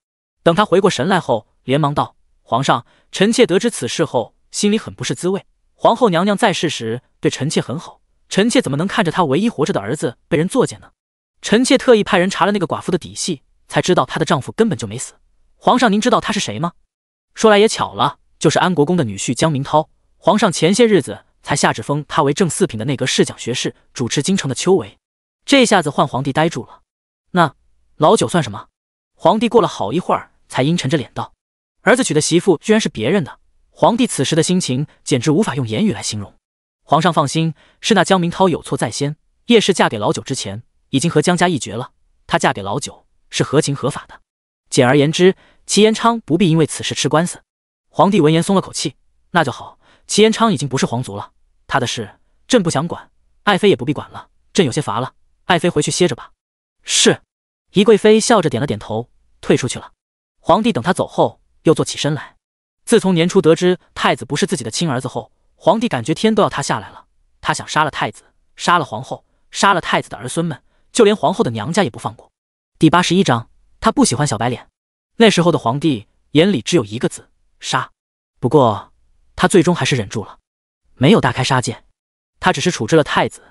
等他回过神来后，连忙道：皇上，臣妾得知此事后，心里很不是滋味。皇后娘娘在世时对臣妾很好，臣妾怎么能看着她唯一活着的儿子被人作践呢？臣妾特意派人查了那个寡妇的底细，才知道她的丈夫根本就没死。皇上您知道他是谁吗？说来也巧了，就是安国公的女婿江明涛。皇上前些日子才下旨封他为正四品的内阁侍讲学士，主持京城的秋闱。这下子换皇帝呆住了。那老九算什么？皇帝过了好一会儿才阴沉着脸道：儿子娶的媳妇居然是别人的。皇帝此时的心情简直无法用言语来形容。皇上放心，是那江明涛有错在先，叶氏嫁给老九之前已经和江家一绝了，她嫁给老九是合情合法的。简而言之，齐延昌不必因为此事吃官司。皇帝闻言松了口气，那就好，齐延昌已经不是皇族了，他的事朕不想管，爱妃也不必管了，朕有些乏了，爱妃回去歇着吧。是。宜贵妃笑着点了点头，退出去了。皇帝等他走后，又坐起身来。自从年初得知太子不是自己的亲儿子后，皇帝感觉天都要塌下来了。他想杀了太子，杀了皇后，杀了太子的儿孙们，就连皇后的娘家也不放过。第81章，他不喜欢小白脸。那时候的皇帝眼里只有一个字：杀。不过他最终还是忍住了，没有大开杀戒。他只是处置了太子，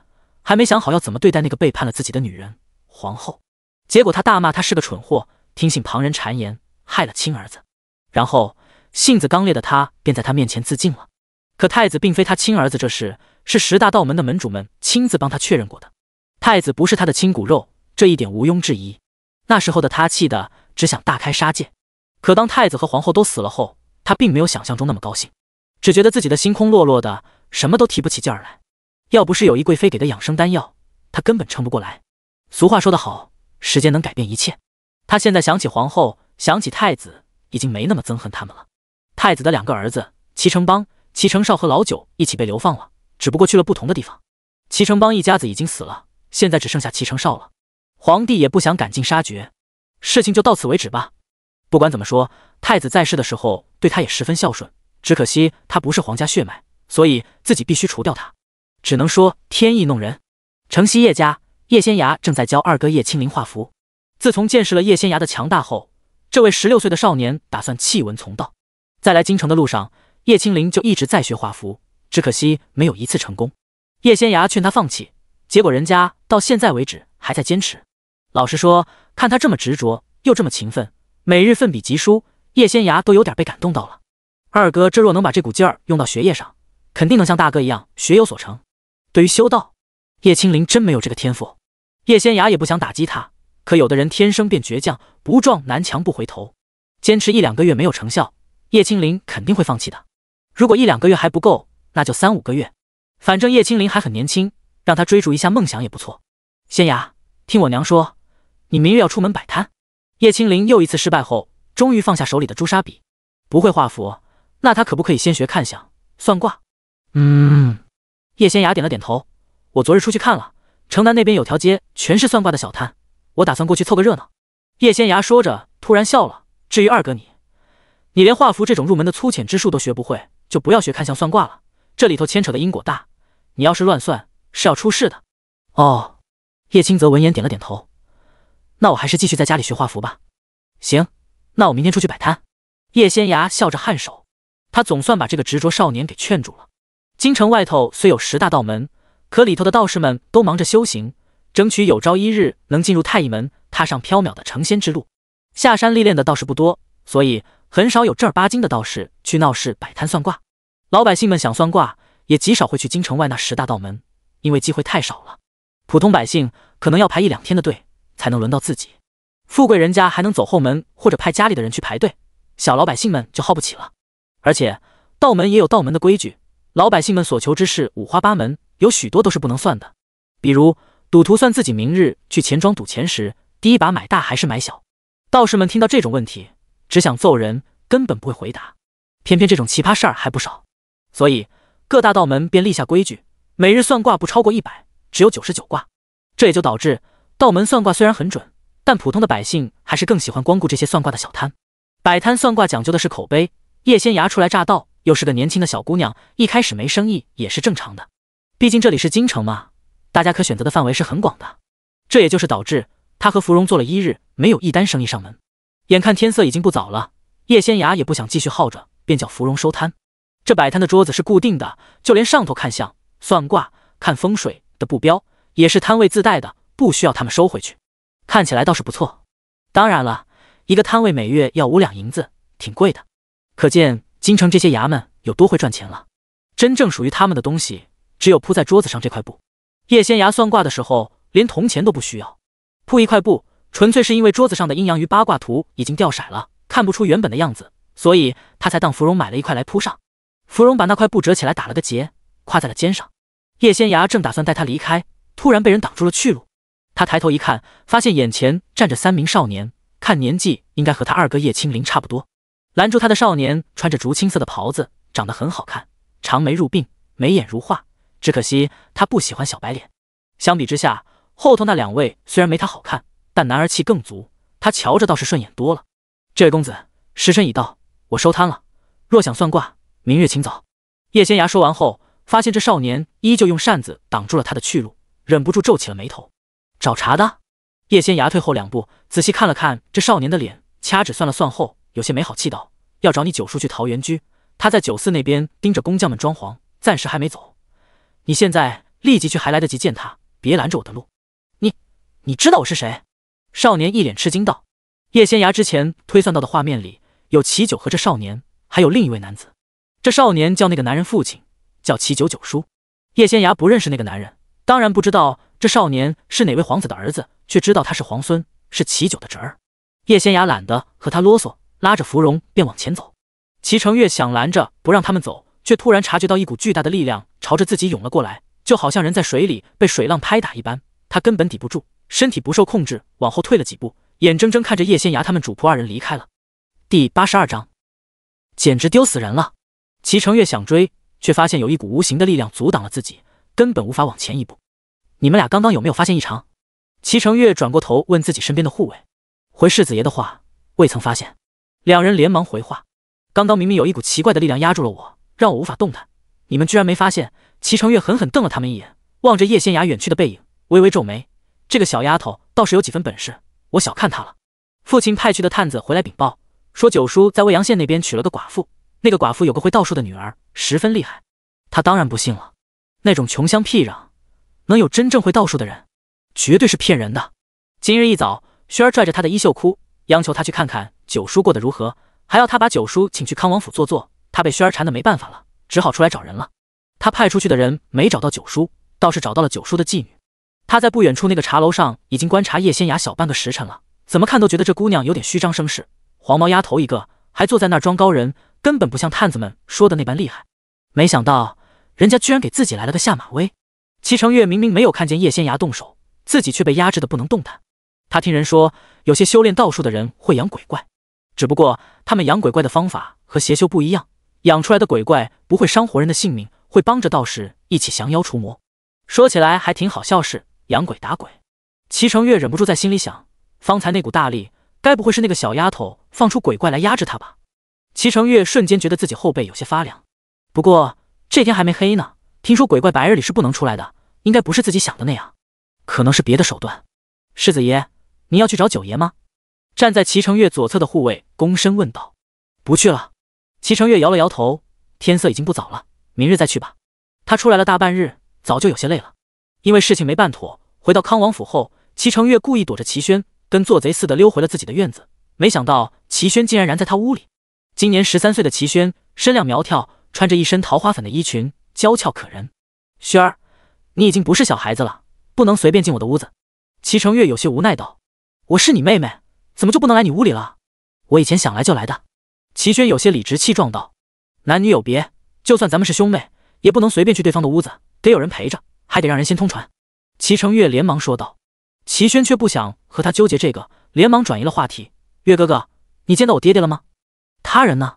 还没想好要怎么对待那个背叛了自己的女人皇后。结果他大骂他是个蠢货，听信旁人谗言，害了亲儿子。然后性子刚烈的他便在他面前自尽了。可太子并非他亲儿子，这事是10大道门的门主们亲自帮他确认过的。太子不是他的亲骨肉，这一点毋庸置疑。那时候的他气的只想大开杀戒。可当太子和皇后都死了后，他并没有想象中那么高兴，只觉得自己的心空落落的，什么都提不起劲儿来。要不是有宜贵妃给的养生丹药，他根本撑不过来。俗话说得好，时间能改变一切。他现在想起皇后，想起太子，已经没那么憎恨他们了。太子的2个儿子齐成邦、齐成少和老九一起被流放了，只不过去了不同的地方。齐成邦一家子已经死了，现在只剩下齐成少了。皇帝也不想赶尽杀绝，事情就到此为止吧。不管怎么说，太子在世的时候对他也十分孝顺，只可惜他不是皇家血脉，所以自己必须除掉他。只能说天意弄人。城西叶家，叶仙崖正在教二哥叶青灵画符。自从见识了叶仙崖的强大后，这位16岁的少年打算弃文从道。在来京城的路上，叶青灵就一直在学画符，只可惜没有一次成功。叶仙崖劝他放弃，结果人家到现在为止还在坚持。老实说，看他这么执着又这么勤奋，每日奋笔疾书，叶仙崖都有点被感动到了。二哥这若能把这股劲儿用到学业上，肯定能像大哥一样学有所成。对于修道，叶青灵真没有这个天赋。叶仙崖也不想打击他，可有的人天生便倔强，不撞南墙不回头。坚持1-2个月没有成效，叶青灵肯定会放弃的。如果1-2个月还不够，那就3-5个月。反正叶青灵还很年轻，让他追逐一下梦想也不错。仙崖，听我娘说，你明月要出门摆摊。叶青灵又一次失败后，终于放下手里的朱砂笔。不会画符，那他可不可以先学看相、算卦？叶仙崖点了点头。我昨日出去看了，城南那边有条街全是算卦的小摊，我打算过去凑个热闹。叶仙崖说着突然笑了。至于二哥你连画符这种入门的粗浅之术都学不会，就不要学看相算卦了，这里头牵扯的因果大，你要是乱算是要出事的。哦，叶青泽闻言点了点头。那我还是继续在家里学画符吧。行，那我明天出去摆摊。叶仙崖笑着颔首，他总算把这个执着少年给劝住了。京城外头虽有10大道门，可里头的道士们都忙着修行，争取有朝一日能进入太乙门，踏上缥缈的成仙之路。下山历练的道士不多，所以很少有正儿八经的道士去闹市摆摊算卦。老百姓们想算卦，也极少会去京城外那10大道门，因为机会太少了。普通百姓可能要排1-2天的队才能轮到自己，富贵人家还能走后门或者派家里的人去排队，小老百姓们就耗不起了。而且道门也有道门的规矩，老百姓们所求之事五花八门，有许多都是不能算的。比如赌徒算自己明日去钱庄赌钱时，第一把买大还是买小。道士们听到这种问题，只想揍人，根本不会回答。偏偏这种奇葩事儿还不少，所以各大道门便立下规矩，每日算卦不超过100，只有99卦。这也就导致道门算卦虽然很准，但普通的百姓还是更喜欢光顾这些算卦的小摊。摆摊算卦讲究的是口碑，叶仙崖初来乍到，又是个年轻的小姑娘，一开始没生意也是正常的。毕竟这里是京城嘛，大家可选择的范围是很广的。这也就是导致他和芙蓉做了1日，没有一单生意上门。眼看天色已经不早了，叶仙崖也不想继续耗着，便叫芙蓉收摊。这摆摊的桌子是固定的，就连上头看相、算卦、看风水的布标也是摊位自带的，不需要他们收回去。看起来倒是不错。当然了，一个摊位每月要5两银子，挺贵的。可见京城这些衙门有多会赚钱了。真正属于他们的东西，只有铺在桌子上这块布。叶仙崖算卦的时候，连铜钱都不需要，铺一块布，纯粹是因为桌子上的阴阳鱼八卦图已经掉色了，看不出原本的样子，所以他才当芙蓉买了一块来铺上。芙蓉把那块布折起来打了个结，挎在了肩上。叶仙崖正打算带他离开，突然被人挡住了去路。他抬头一看，发现眼前站着3名少年，看年纪应该和他二哥叶青灵差不多。拦住他的少年穿着竹青色的袍子，长得很好看，长眉入鬓，眉眼如画，只可惜他不喜欢小白脸。相比之下，后头那2位虽然没他好看，但男儿气更足，他瞧着倒是顺眼多了。这位公子，时辰已到，我收摊了，若想算卦，明日请早。叶仙崖说完后，发现这少年依旧用扇子挡住了他的去路，忍不住皱起了眉头。找茬的？叶仙崖退后2步，仔细看了看这少年的脸，掐指算了算后，有些没好气道：要找你9叔去桃源居，他在9寺那边盯着工匠们装潢，暂时还没走。你现在立即去还来得及见他，别拦着我的路。你知道我是谁？少年一脸吃惊道。叶仙崖之前推算到的画面里，有齐九和这少年，还有另一位男子。这少年叫那个男人父亲，叫齐九九叔。叶仙崖不认识那个男人，当然不知道这少年是哪位皇子的儿子，却知道他是皇孙，是齐九的侄儿。叶仙崖懒得和他啰嗦，拉着芙蓉便往前走。齐成月想拦着不让他们走，却突然察觉到一股巨大的力量朝着自己涌了过来，就好像人在水里被水浪拍打一般，他根本抵不住，身体不受控制往后退了几步，眼睁睁看着叶仙崖他们主仆2人离开了。第82章，简直丢死人了。齐成月想追，却发现有一股无形的力量阻挡了自己，根本无法往前一步。你们俩刚刚有没有发现异常？齐成月转过头问自己身边的护卫。回世子爷的话，未曾发现。2人连忙回话。刚刚明明有一股奇怪的力量压住了我，让我无法动弹，你们居然没发现？齐成月狠狠瞪了他们一眼，望着叶仙崖远去的背影，微微皱眉。这个小丫头倒是有几分本事，我小看她了。父亲派去的探子回来禀报，说九叔在未阳县那边娶了个寡妇，那个寡妇有个会道术的女儿，十分厉害。他当然不信了，那种穷乡僻壤，能有真正会道术的人？绝对是骗人的。今日一早，轩儿拽着他的衣袖哭，央求他去看看九叔过得如何，还要他把九叔请去康王府坐。他被轩儿缠得没办法了，只好出来找人了。他派出去的人没找到九叔，倒是找到了九叔的妓女。他在不远处那个茶楼上已经观察叶仙雅小半个时辰了，怎么看都觉得这姑娘有点虚张声势，黄毛丫头一个，还坐在那儿装高人，根本不像探子们说的那般厉害。没想到人家居然给自己来了个下马威。齐成月明明没有看见叶仙雅动手，自己却被压制得不能动弹。他听人说，有些修炼道术的人会养鬼怪，只不过他们养鬼怪的方法和邪修不一样，养出来的鬼怪不会伤活人的性命，会帮着道士一起降妖除魔。说起来还挺好笑，是养鬼打鬼。齐成月忍不住在心里想，方才那股大力，该不会是那个小丫头放出鬼怪来压制他吧？齐成月瞬间觉得自己后背有些发凉。不过这天还没黑呢，听说鬼怪白日里是不能出来的，应该不是自己想的那样，可能是别的手段。世子爷，你要去找九爷吗？站在齐成月左侧的护卫躬身问道。不去了。齐成月摇了摇头，天色已经不早了，明日再去吧。他出来了大半日，早就有些累了。因为事情没办妥，回到康王府后，齐成月故意躲着齐轩，跟做贼似的溜回了自己的院子。没想到齐轩竟然燃在他屋里。今年13岁的齐轩，身量苗条，穿着一身桃花粉的衣裙，娇俏可人。轩儿，你已经不是小孩子了，不能随便进我的屋子。齐成月有些无奈道。我是你妹妹，怎么就不能来你屋里了？我以前想来就来的。齐轩有些理直气壮道。男女有别，就算咱们是兄妹，也不能随便去对方的屋子，得有人陪着，还得让人先通传。齐成月连忙说道。齐轩却不想和他纠结这个，连忙转移了话题。月哥哥，你见到我爹爹了吗？他人呢？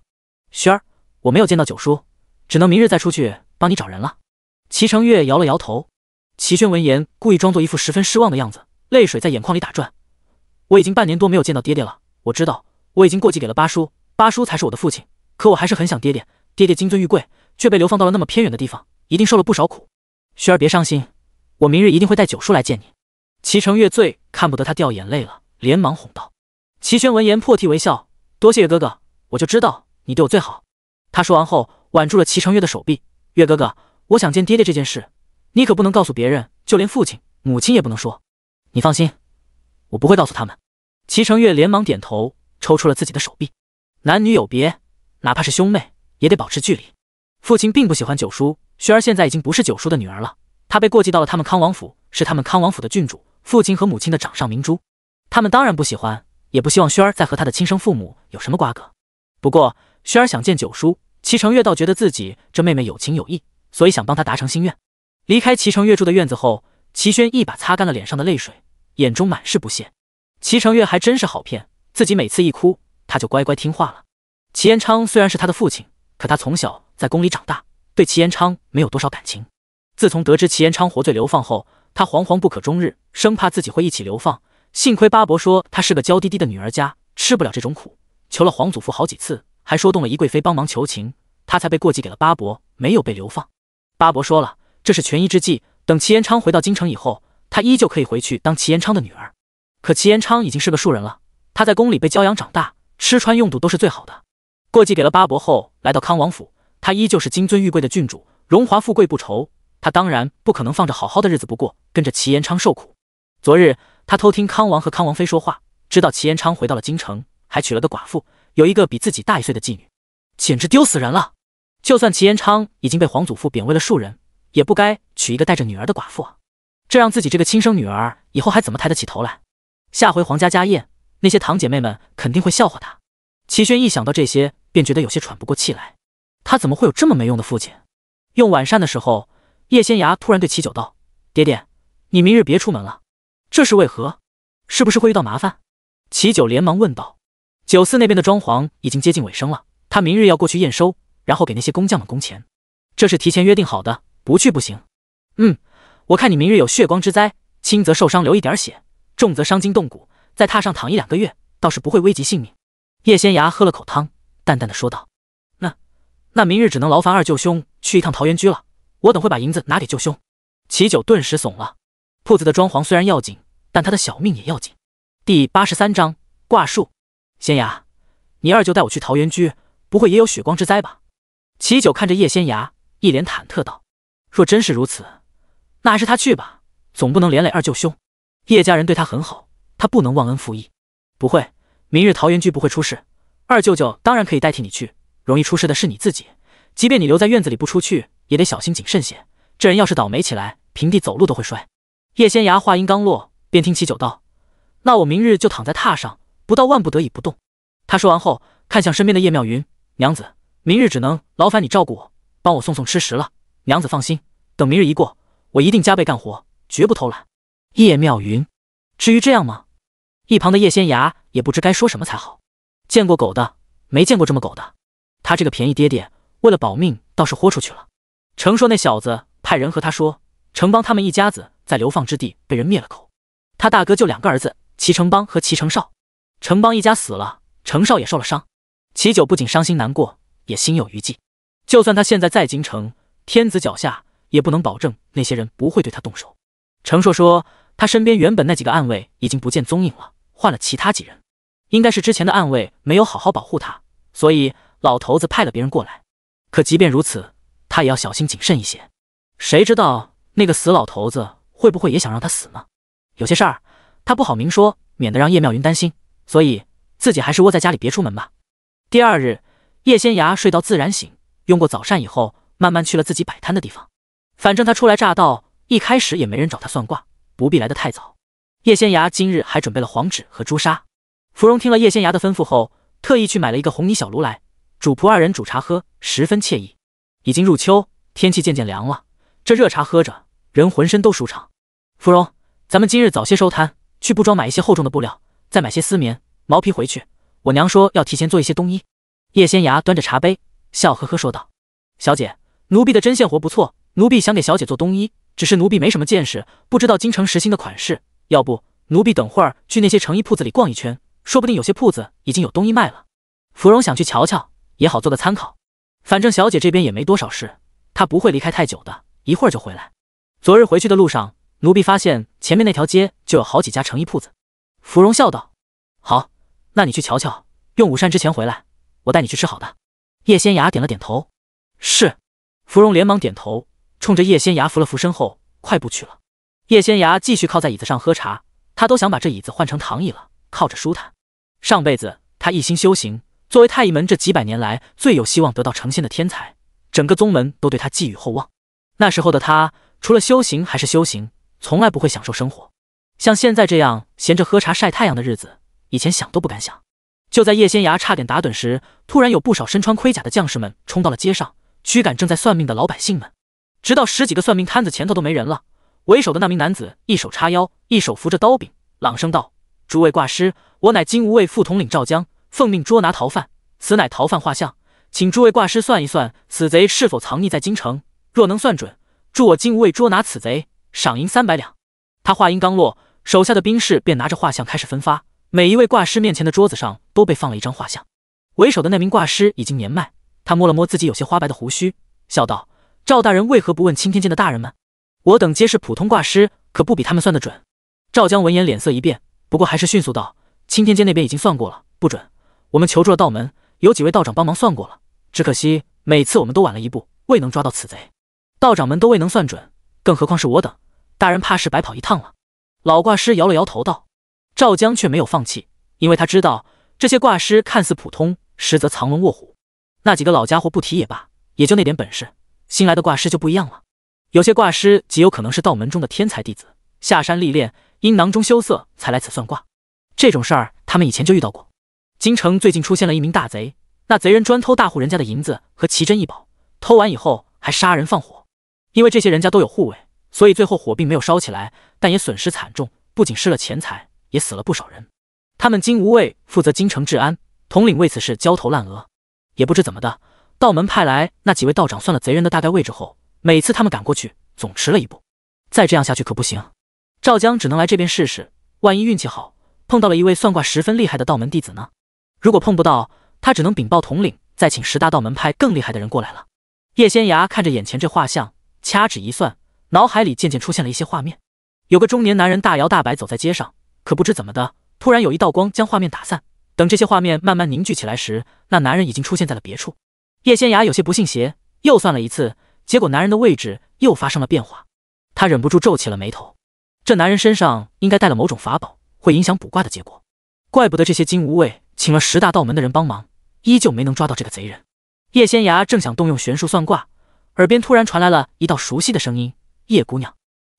轩儿，我没有见到九叔，只能明日再出去帮你找人了。齐成月摇了摇头。齐轩闻言，故意装作一副十分失望的样子，泪水在眼眶里打转。我已经半年多没有见到爹爹了，我知道我已经过继给了八叔，八叔才是我的父亲，可我还是很想爹爹。爹爹金尊玉贵，却被流放到了那么偏远的地方，一定受了不少苦。轩儿别伤心，我明日一定会带九叔来见你。齐成月最看不得他掉眼泪了，连忙哄道。齐轩闻言破涕为笑，多谢月哥哥，我就知道你对我最好。他说完后挽住了齐成月的手臂。月哥哥，我想见爹爹这件事，你可不能告诉别人，就连父亲母亲也不能说。你放心，我不会告诉他们。齐成月连忙点头，抽出了自己的手臂。男女有别，哪怕是兄妹也得保持距离。父亲并不喜欢九叔，轩儿现在已经不是九叔的女儿了，她被过继到了他们康王府，是他们康王府的郡主，父亲和母亲的掌上明珠。他们当然不喜欢，也不希望轩儿再和他的亲生父母有什么瓜葛。不过轩儿想见九叔，齐成月倒觉得自己这妹妹有情有义，所以想帮她达成心愿。离开齐成月住的院子后，齐轩一把擦干了脸上的泪水，眼中满是不屑。齐成月还真是好骗，自己每次一哭，他就乖乖听话了。齐延昌虽然是他的父亲，可他从小在宫里长大，对齐延昌没有多少感情。自从得知齐延昌活罪流放后，他惶惶不可终日，生怕自己会一起流放。幸亏八伯说他是个娇滴滴的女儿家，吃不了这种苦，求了皇祖父好几次，还说动了宜贵妃帮忙求情，他才被过继给了八伯，没有被流放。八伯说了，这是权宜之计，等齐延昌回到京城以后，他依旧可以回去当齐延昌的女儿。可齐延昌已经是个庶人了，他在宫里被教养长大，吃穿用度都是最好的。过继给了八伯后，来到康王府，他依旧是金尊玉贵的郡主，荣华富贵不愁。他当然不可能放着好好的日子不过，跟着齐延昌受苦。昨日他偷听康王和康王妃说话，知道齐延昌回到了京城，还娶了个寡妇，有一个比自己大1岁的妓女，简直丢死人了。就算齐延昌已经被皇祖父贬为了庶人，也不该娶一个带着女儿的寡妇啊！这让自己这个亲生女儿以后还怎么抬得起头来？下回皇家家宴，那些堂姐妹们肯定会笑话他。齐轩一想到这些，便觉得有些喘不过气来。他怎么会有这么没用的父亲？用晚膳的时候，叶仙芽突然对齐九道：“爹爹，你明日别出门了，这是为何？是不是会遇到麻烦？”齐九连忙问道。酒肆那边的装潢已经接近尾声了，他明日要过去验收，然后给那些工匠们工钱，这是提前约定好的，不去不行。我看你明日有血光之灾，轻则受伤流一点血，重则伤筋动骨，在榻上躺1-2个月，倒是不会危及性命。叶仙芽喝了口汤，淡淡的说道：“那明日只能劳烦二舅兄去一趟桃源居了，我等会把银子拿给舅兄。”齐九顿时怂了，铺子的装潢虽然要紧，但他的小命也要紧。第83章卦术。仙崖，你二舅带我去桃源居，不会也有血光之灾吧？齐九看着叶仙崖，一脸忐忑道：若真是如此，那还是他去吧，总不能连累二舅兄。叶家人对他很好，他不能忘恩负义。不会，明日桃源居不会出事，二舅舅当然可以代替你去，容易出事的是你自己。即便你留在院子里不出去，也得小心谨慎些。这人要是倒霉起来，平地走路都会摔。叶仙崖话音刚落，便听齐九道：那我明日就躺在榻上，不到万不得已不动。他说完后，看向身边的叶妙云：娘子，明日只能劳烦你照顾我，帮我送送吃食了。娘子放心，等明日一过，我一定加倍干活，绝不偷懒。叶妙云：至于这样吗？一旁的叶仙崖也不知该说什么才好。见过狗的，没见过这么狗的。他这个便宜爹爹，为了保命倒是豁出去了。程硕那小子派人和他说，程邦他们一家子在流放之地被人灭了口，他大哥就2个儿子，齐成邦和齐成少。程邦一家死了，程少也受了伤。齐九不仅伤心难过，也心有余悸。就算他现在在京城，天子脚下，也不能保证那些人不会对他动手。程硕说，他身边原本那几个暗卫已经不见踪影了，换了其他几人，应该是之前的暗卫没有好好保护他，所以老头子派了别人过来。可即便如此，他也要小心谨慎一些。谁知道那个死老头子会不会也想让他死呢？有些事儿他不好明说，免得让叶妙云担心，所以自己还是窝在家里别出门吧。第二日，叶仙崖睡到自然醒，用过早膳以后，慢慢去了自己摆摊的地方。反正他初来乍到，一开始也没人找他算卦，不必来得太早。叶仙崖今日还准备了黄纸和朱砂。芙蓉听了叶仙崖的吩咐后，特意去买了一个红泥小炉来，主仆2人煮茶喝，十分惬意。已经入秋，天气渐渐凉了，这热茶喝着，人浑身都舒畅。芙蓉，咱们今日早些收摊，去布庄买一些厚重的布料，再买些丝棉、毛皮回去。我娘说要提前做一些冬衣。叶仙崖端着茶杯，笑呵呵说道：小姐，奴婢的针线活不错，奴婢想给小姐做冬衣，只是奴婢没什么见识，不知道京城时兴的款式，要不奴婢等会儿去那些成衣铺子里逛一圈，说不定有些铺子已经有冬衣卖了。芙蓉想去瞧瞧，也好做个参考。反正小姐这边也没多少事，她不会离开太久的，一会儿就回来。昨日回去的路上，奴婢发现前面那条街就有好几家成衣铺子。芙蓉笑道：好，那你去瞧瞧，用午膳之前回来，我带你去吃好的。叶仙崖点了点头。是。芙蓉连忙点头，冲着叶仙崖扶了扶身后，快步去了。叶仙崖继续靠在椅子上喝茶，他都想把这椅子换成躺椅了，靠着舒坦。上辈子他一心修行，作为太乙门这几百年来最有希望得到成仙的天才，整个宗门都对他寄予厚望。那时候的他，除了修行还是修行，从来不会享受生活。像现在这样闲着喝茶晒太阳的日子，以前想都不敢想。就在叶仙崖差点打盹时，突然有不少身穿盔甲的将士们冲到了街上，驱赶正在算命的老百姓们。直到10几个算命摊子前头都没人了，为首的那名男子一手叉腰，一手扶着刀柄，朗声道：诸位卦师，我乃金吾卫副统领赵江，奉命捉拿逃犯，此乃逃犯画像，请诸位卦师算一算，此贼是否藏匿在京城？若能算准，助我金吾卫捉拿此贼，赏银300两。他话音刚落，手下的兵士便拿着画像开始分发，每一位卦师面前的桌子上都被放了一张画像。为首的那名卦师已经年迈，他摸了摸自己有些花白的胡须，笑道：赵大人为何不问青天监的大人们？我等皆是普通卦师，可不比他们算得准。赵江闻言脸色一变，不过还是迅速道：青天监那边已经算过了，不准。我们求助了道门，有几位道长帮忙算过了，只可惜每次我们都晚了一步，未能抓到此贼。道长们都未能算准，更何况是我等，大人怕是白跑一趟了。老卦师摇了摇头道。赵江却没有放弃，因为他知道这些卦师看似普通，实则藏龙卧虎。那几个老家伙不提也罢，也就那点本事，新来的卦师就不一样了。有些卦师极有可能是道门中的天才弟子，下山历练，因囊中羞涩才来此算卦。这种事儿他们以前就遇到过。京城最近出现了一名大贼，那贼人专偷大户人家的银子和奇珍异宝，偷完以后还杀人放火。因为这些人家都有护卫，所以最后火并没有烧起来，但也损失惨重，不仅失了钱财，也死了不少人。他们金吾卫负责京城治安，统领为此事焦头烂额。也不知怎么的，道门派来那几位道长算了贼人的大概位置后，每次他们赶过去总迟了一步。再这样下去可不行，赵江只能来这边试试，万一运气好碰到了一位算卦十分厉害的道门弟子呢？如果碰不到，他只能禀报统领，再请10大道门派更厉害的人过来了。叶仙崖看着眼前这画像，掐指一算，脑海里渐渐出现了一些画面。有个中年男人大摇大摆走在街上，可不知怎么的，突然有一道光将画面打散。等这些画面慢慢凝聚起来时，那男人已经出现在了别处。叶仙雅有些不信邪，又算了一次，结果男人的位置又发生了变化。他忍不住皱起了眉头，这男人身上应该带了某种法宝，会影响卜卦的结果。怪不得这些金无畏请了10大道门的人帮忙，依旧没能抓到这个贼人。叶仙雅正想动用玄术算卦，耳边突然传来了一道熟悉的声音：“叶姑娘。”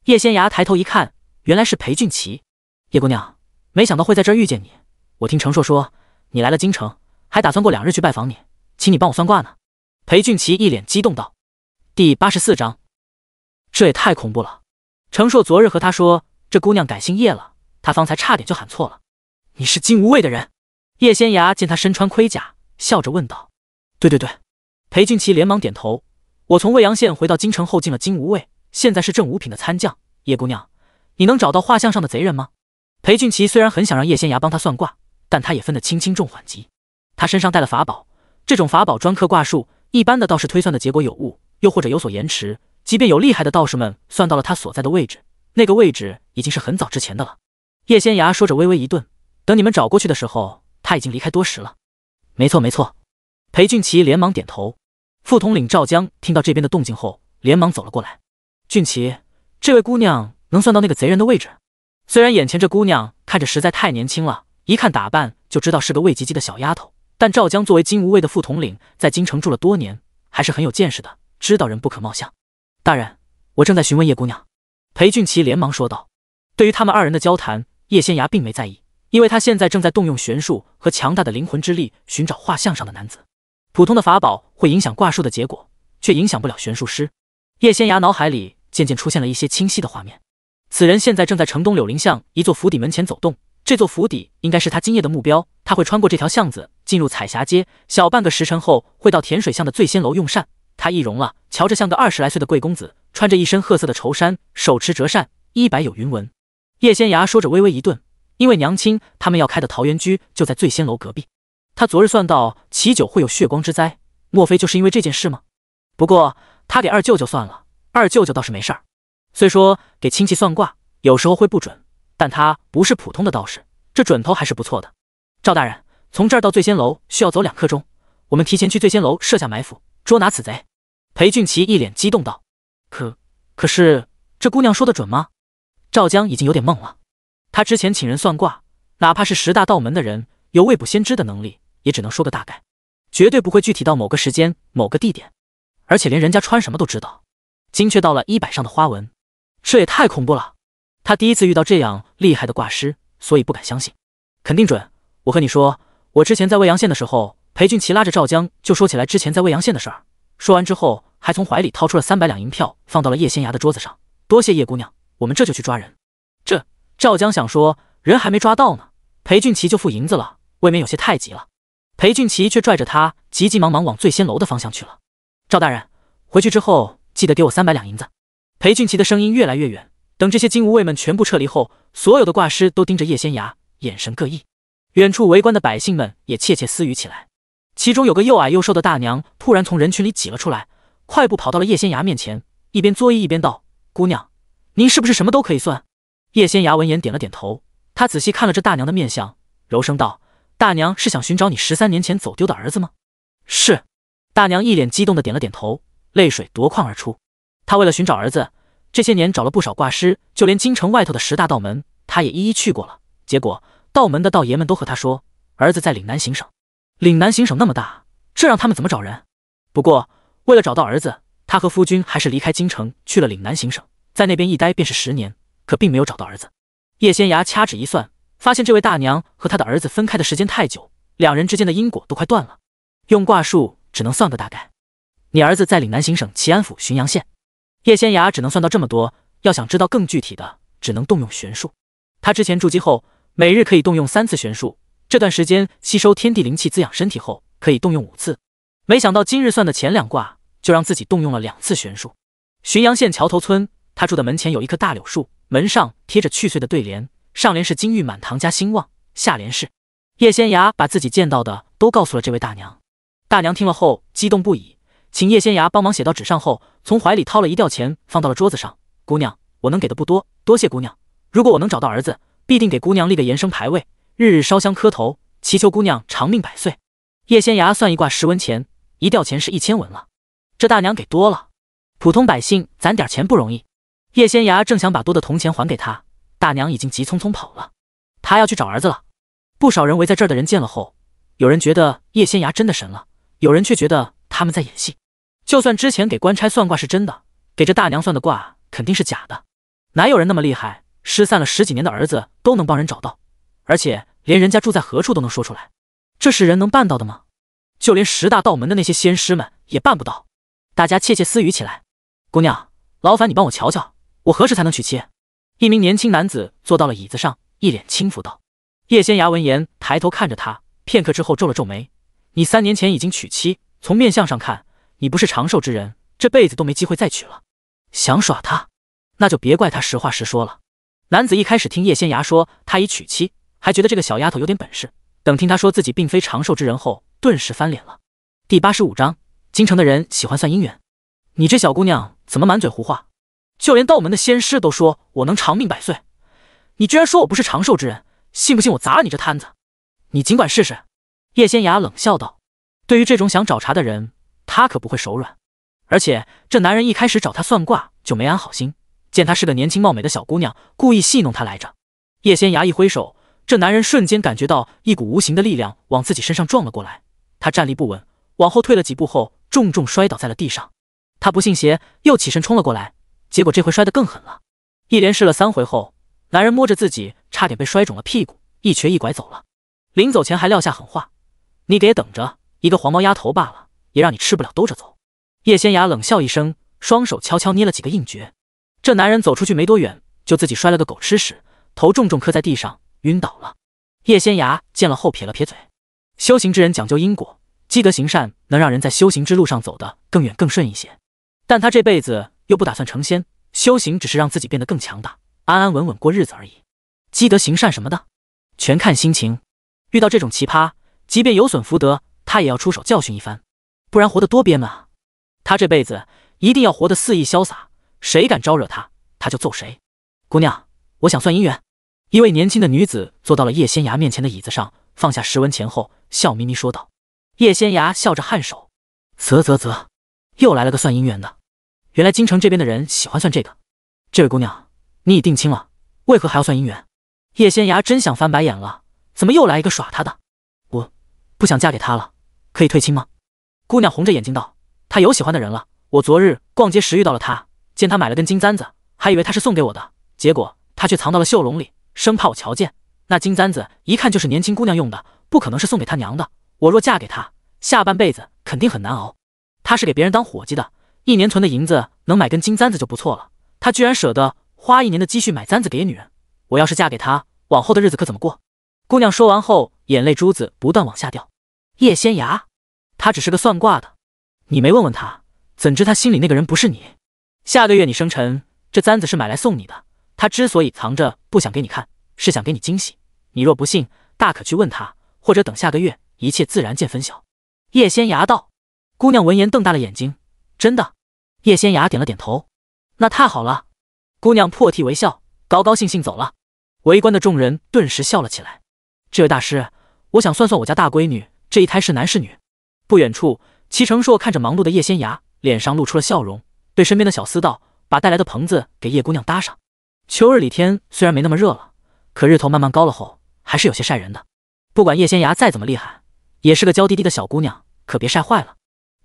叶仙雅抬头一看，原来是裴俊奇。叶姑娘，没想到会在这儿遇见你。我听程硕说你来了京城，还打算过2日去拜访你，请你帮我算卦呢。裴俊奇一脸激动道。第84章，这也太恐怖了。程硕昨日和他说这姑娘改姓叶了，他方才差点就喊错了。你是金无畏的人？叶仙雅见他身穿盔甲，笑着问道。对对对。裴俊奇连忙点头。我从未阳县回到京城后进了金无畏，现在是正五品的参将。叶姑娘，你能找到画像上的贼人吗？裴俊奇虽然很想让叶仙雅帮他算卦，但他也分得轻轻重缓急。他身上带了法宝，这种法宝专克卦术，一般的道士推算的结果有误，又或者有所延迟，即便有厉害的道士们算到了他所在的位置，那个位置已经是很早之前的了。叶仙雅说着微微一顿，等你们找过去的时候，他已经离开多时了。没错没错。裴俊奇连忙点头。副统领赵江听到这边的动静后，连忙走了过来。俊奇，这位姑娘能算到那个贼人的位置？虽然眼前这姑娘看着实在太年轻了，一看打扮就知道是个未及笄的小丫头，但赵江作为金无畏的副统领，在京城住了多年，还是很有见识的，知道人不可貌相。大人，我正在询问叶姑娘。裴俊奇连忙说道。对于他们2人的交谈，叶仙雅并没在意，因为他现在正在动用玄术和强大的灵魂之力寻找画像上的男子。普通的法宝会影响卦术的结果，却影响不了玄术师。叶仙雅脑海里渐渐出现了一些清晰的画面。此人现在正在城东柳林巷一座府邸门前走动，这座府邸应该是他今夜的目标。他会穿过这条巷子进入彩霞街，小半个时辰后会到甜水巷的醉仙楼用膳。他易容了，瞧着像个20来岁的贵公子，穿着一身褐色的绸衫，手持折扇，衣摆有云纹。叶仙芽说着微微一顿，因为娘亲他们要开的桃源居就在醉仙楼隔壁。他昨日算到齐酒会有血光之灾，莫非就是因为这件事吗？不过他给二舅舅算了，二舅舅倒是没事儿。虽说给亲戚算卦有时候会不准，但他不是普通的道士，这准头还是不错的。赵大人，从这儿到醉仙楼需要走2刻钟，我们提前去醉仙楼设下埋伏，捉拿此贼。裴俊奇一脸激动道：可是这姑娘说的准吗？赵江已经有点懵了。他之前请人算卦，哪怕是10大道门的人，有未卜先知的能力，也只能说个大概，绝对不会具体到某个时间某个地点，而且连人家穿什么都知道，精确到了衣摆上的花纹。这也太恐怖了。他第一次遇到这样厉害的卦师，所以不敢相信。肯定准。我和你说，我之前在未阳县的时候，裴俊奇拉着赵江就说起来之前在未阳县的事儿，说完之后还从怀里掏出了300两银票，放到了叶仙芽的桌子上。多谢叶姑娘，我们这就去抓人。这赵江想说人还没抓到呢，裴俊奇就付银子了，未免有些太急了。裴俊奇却拽着他急急忙忙往醉仙楼的方向去了。赵大人，回去之后记得给我300两银子。裴俊奇的声音越来越远，等这些金无畏们全部撤离后，所有的卦师都盯着叶仙芽，眼神各异。远处围观的百姓们也窃窃私语起来。其中有个又矮又瘦的大娘突然从人群里挤了出来，快步跑到了叶仙芽面前，一边作揖一边道：姑娘，您是不是什么都可以算？叶仙芽闻言点了点头，她仔细看了这大娘的面相，柔声道：大娘是想寻找你13年前走丢的儿子吗？是。大娘一脸激动的点了点头，泪水夺眶而出。她为了寻找儿子，这些年找了不少卦师，就连京城外头的10大道门她也一一去过了，结果道门的道爷们都和她说儿子在岭南行省。岭南行省那么大，这让他们怎么找人？不过为了找到儿子，他和夫君还是离开京城去了岭南行省，在那边一待便是10年，可并没有找到儿子。叶仙芽掐指一算，发现这位大娘和他的儿子分开的时间太久，2人之间的因果都快断了，用卦术只能算个大概。你儿子在岭南行省齐安府浔阳县。叶仙芽只能算到这么多，要想知道更具体的，只能动用玄术。他之前筑基后，每日可以动用3次玄术，这段时间吸收天地灵气滋养身体后，可以动用5次。没想到今日算的前2卦，就让自己动用了2次玄术。浔阳县桥头村，他住的门前有一棵大柳树，门上贴着去岁的对联，上联是金玉满堂家兴旺，下联是……叶仙芽把自己见到的都告诉了这位大娘。大娘听了后激动不已，请叶仙芽帮忙写到纸上后，从怀里掏了1吊钱放到了桌子上。姑娘，我能给的不多，多谢姑娘。如果我能找到儿子，必定给姑娘立个延生牌位，日日烧香磕头，祈求姑娘长命百岁。叶仙崖算一卦10文钱，一吊钱是1000文了，这大娘给多了，普通百姓攒点钱不容易。叶仙崖正想把多的铜钱还给他，大娘已经急匆匆跑了，他要去找儿子了。不少人围在这儿的人见了后，有人觉得叶仙崖真的神了，有人却觉得他们在演戏。就算之前给官差算卦是真的，给这大娘算的卦肯定是假的。哪有人那么厉害，失散了10几年的儿子都能帮人找到，而且连人家住在何处都能说出来，这是人能办到的吗？就连10大道门的那些仙师们也办不到。大家窃窃私语起来，姑娘，劳烦你帮我瞧瞧，我何时才能娶妻？一名年轻男子坐到了椅子上，一脸轻浮道。叶仙崖闻言抬头看着他，片刻之后皱了皱眉，你3年前已经娶妻，从面相上看，你不是长寿之人，这辈子都没机会再娶了。想耍他，那就别怪他实话实说了。男子一开始听叶仙崖说他已娶妻，还觉得这个小丫头有点本事，等听他说自己并非长寿之人后，顿时翻脸了。第85章，京城的人喜欢算姻缘。你这小姑娘怎么满嘴胡话？就连道门的仙师都说我能长命百岁，你居然说我不是长寿之人，信不信我砸了你这摊子？你尽管试试。叶仙崖冷笑道。对于这种想找茬的人，他可不会手软。而且这男人一开始找他算卦就没安好心，见她是个年轻貌美的小姑娘，故意戏弄她来着。叶仙崖一挥手，这男人瞬间感觉到一股无形的力量往自己身上撞了过来，他站立不稳，往后退了几步后重重摔倒在了地上。他不信邪，又起身冲了过来，结果这回摔得更狠了。一连试了3回后，男人摸着自己差点被摔肿了屁股，一瘸一拐走了。临走前还撂下狠话，你给等着，一个黄毛丫头罢了，也让你吃不了兜着走。叶仙崖冷笑一声，双手悄悄捏了几个硬诀。这男人走出去没多远，就自己摔了个狗吃屎，头重重磕在地上，晕倒了。叶仙崖见了后撇了撇嘴，修行之人讲究因果，积德行善能让人在修行之路上走得更远更顺一些。但他这辈子又不打算成仙，修行只是让自己变得更强大，安安稳稳过日子而已。积德行善什么的，全看心情。遇到这种奇葩，即便有损福德，他也要出手教训一番，不然活得多憋闷啊。他这辈子一定要活得肆意潇洒，谁敢招惹他，他就揍谁。姑娘，我想算姻缘。一位年轻的女子坐到了叶仙崖面前的椅子上，放下10文钱后，笑眯眯说道。叶仙崖笑着颔首，啧，又来了个算姻缘的。原来京城这边的人喜欢算这个。这位姑娘，你已定亲了，为何还要算姻缘？叶仙崖真想翻白眼了，怎么又来一个耍他的？我不想嫁给他了，可以退亲吗？姑娘红着眼睛道，他有喜欢的人了，我昨日逛街时遇到了他，见他买了根金簪子，还以为他是送给我的，结果他却藏到了袖笼里，生怕我瞧见。那金簪子一看就是年轻姑娘用的，不可能是送给他娘的，我若嫁给他，下半辈子肯定很难熬。他是给别人当伙计的，1年存的银子能买根金簪子就不错了，他居然舍得花1年的积蓄买簪子给女人，我要是嫁给他，往后的日子可怎么过？姑娘说完后，眼泪珠子不断往下掉。叶仙崖，他只是个算卦的，你没问问他，怎知他心里那个人不是你？下个月你生辰，这簪子是买来送你的，他之所以藏着不想给你看，是想给你惊喜。你若不信，大可去问他，或者等下个月，一切自然见分晓。叶仙崖道。姑娘闻言瞪大了眼睛，真的？叶仙崖点了点头，那太好了。姑娘破涕为笑，高高兴兴走了。围观的众人顿时笑了起来。这位大师，我想算算我家大闺女这一胎是男是女。不远处，齐成硕看着忙碌的叶仙崖，脸上露出了笑容，对身边的小厮道，把带来的棚子给叶姑娘搭上。秋日里天虽然没那么热了，可日头慢慢高了后，还是有些晒人的。不管叶仙崖再怎么厉害，也是个娇滴滴的小姑娘，可别晒坏了。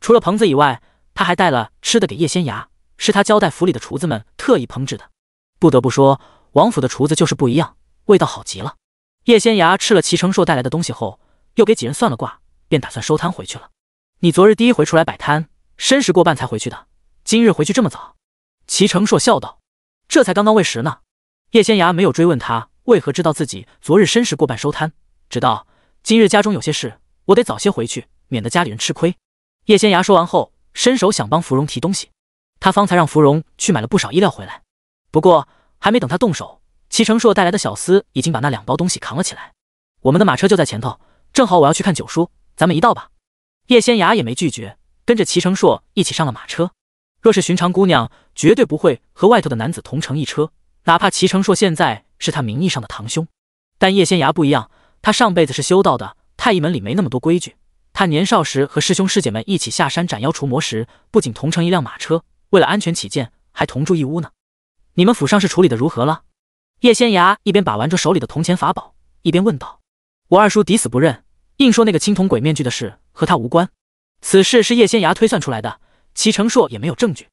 除了棚子以外，他还带了吃的给叶仙崖，是他交代府里的厨子们特意烹制的。不得不说，王府的厨子就是不一样，味道好极了。叶仙崖吃了齐成硕带来的东西后，又给几人算了卦，便打算收摊回去了。你昨日第一回出来摆摊，申时过半才回去的，今日回去这么早？齐成硕笑道。这才刚刚未时呢。叶仙崖没有追问他为何知道自己昨日申时过半收摊，只道今日家中有些事，我得早些回去，免得家里人吃亏。叶仙崖说完后，伸手想帮芙蓉提东西，他方才让芙蓉去买了不少衣料回来。不过还没等他动手，齐成硕带来的小厮已经把那2包东西扛了起来。我们的马车就在前头，正好我要去看九叔，咱们一道吧。叶仙崖也没拒绝，跟着齐成硕一起上了马车。若是寻常姑娘，绝对不会和外头的男子同乘一车，哪怕齐成硕现在是他名义上的堂兄。但叶仙崖不一样，他上辈子是修道的，太医门里没那么多规矩。他年少时和师兄师姐们一起下山斩妖除魔时，不仅同乘一辆马车，为了安全起见，还同住一屋呢。你们府上是处理的如何了？叶仙崖一边把玩着手里的铜钱法宝，一边问道。我二叔抵死不认，硬说那个青铜鬼面具的事和他无关。此事是叶仙崖推算出来的，齐成硕也没有证据。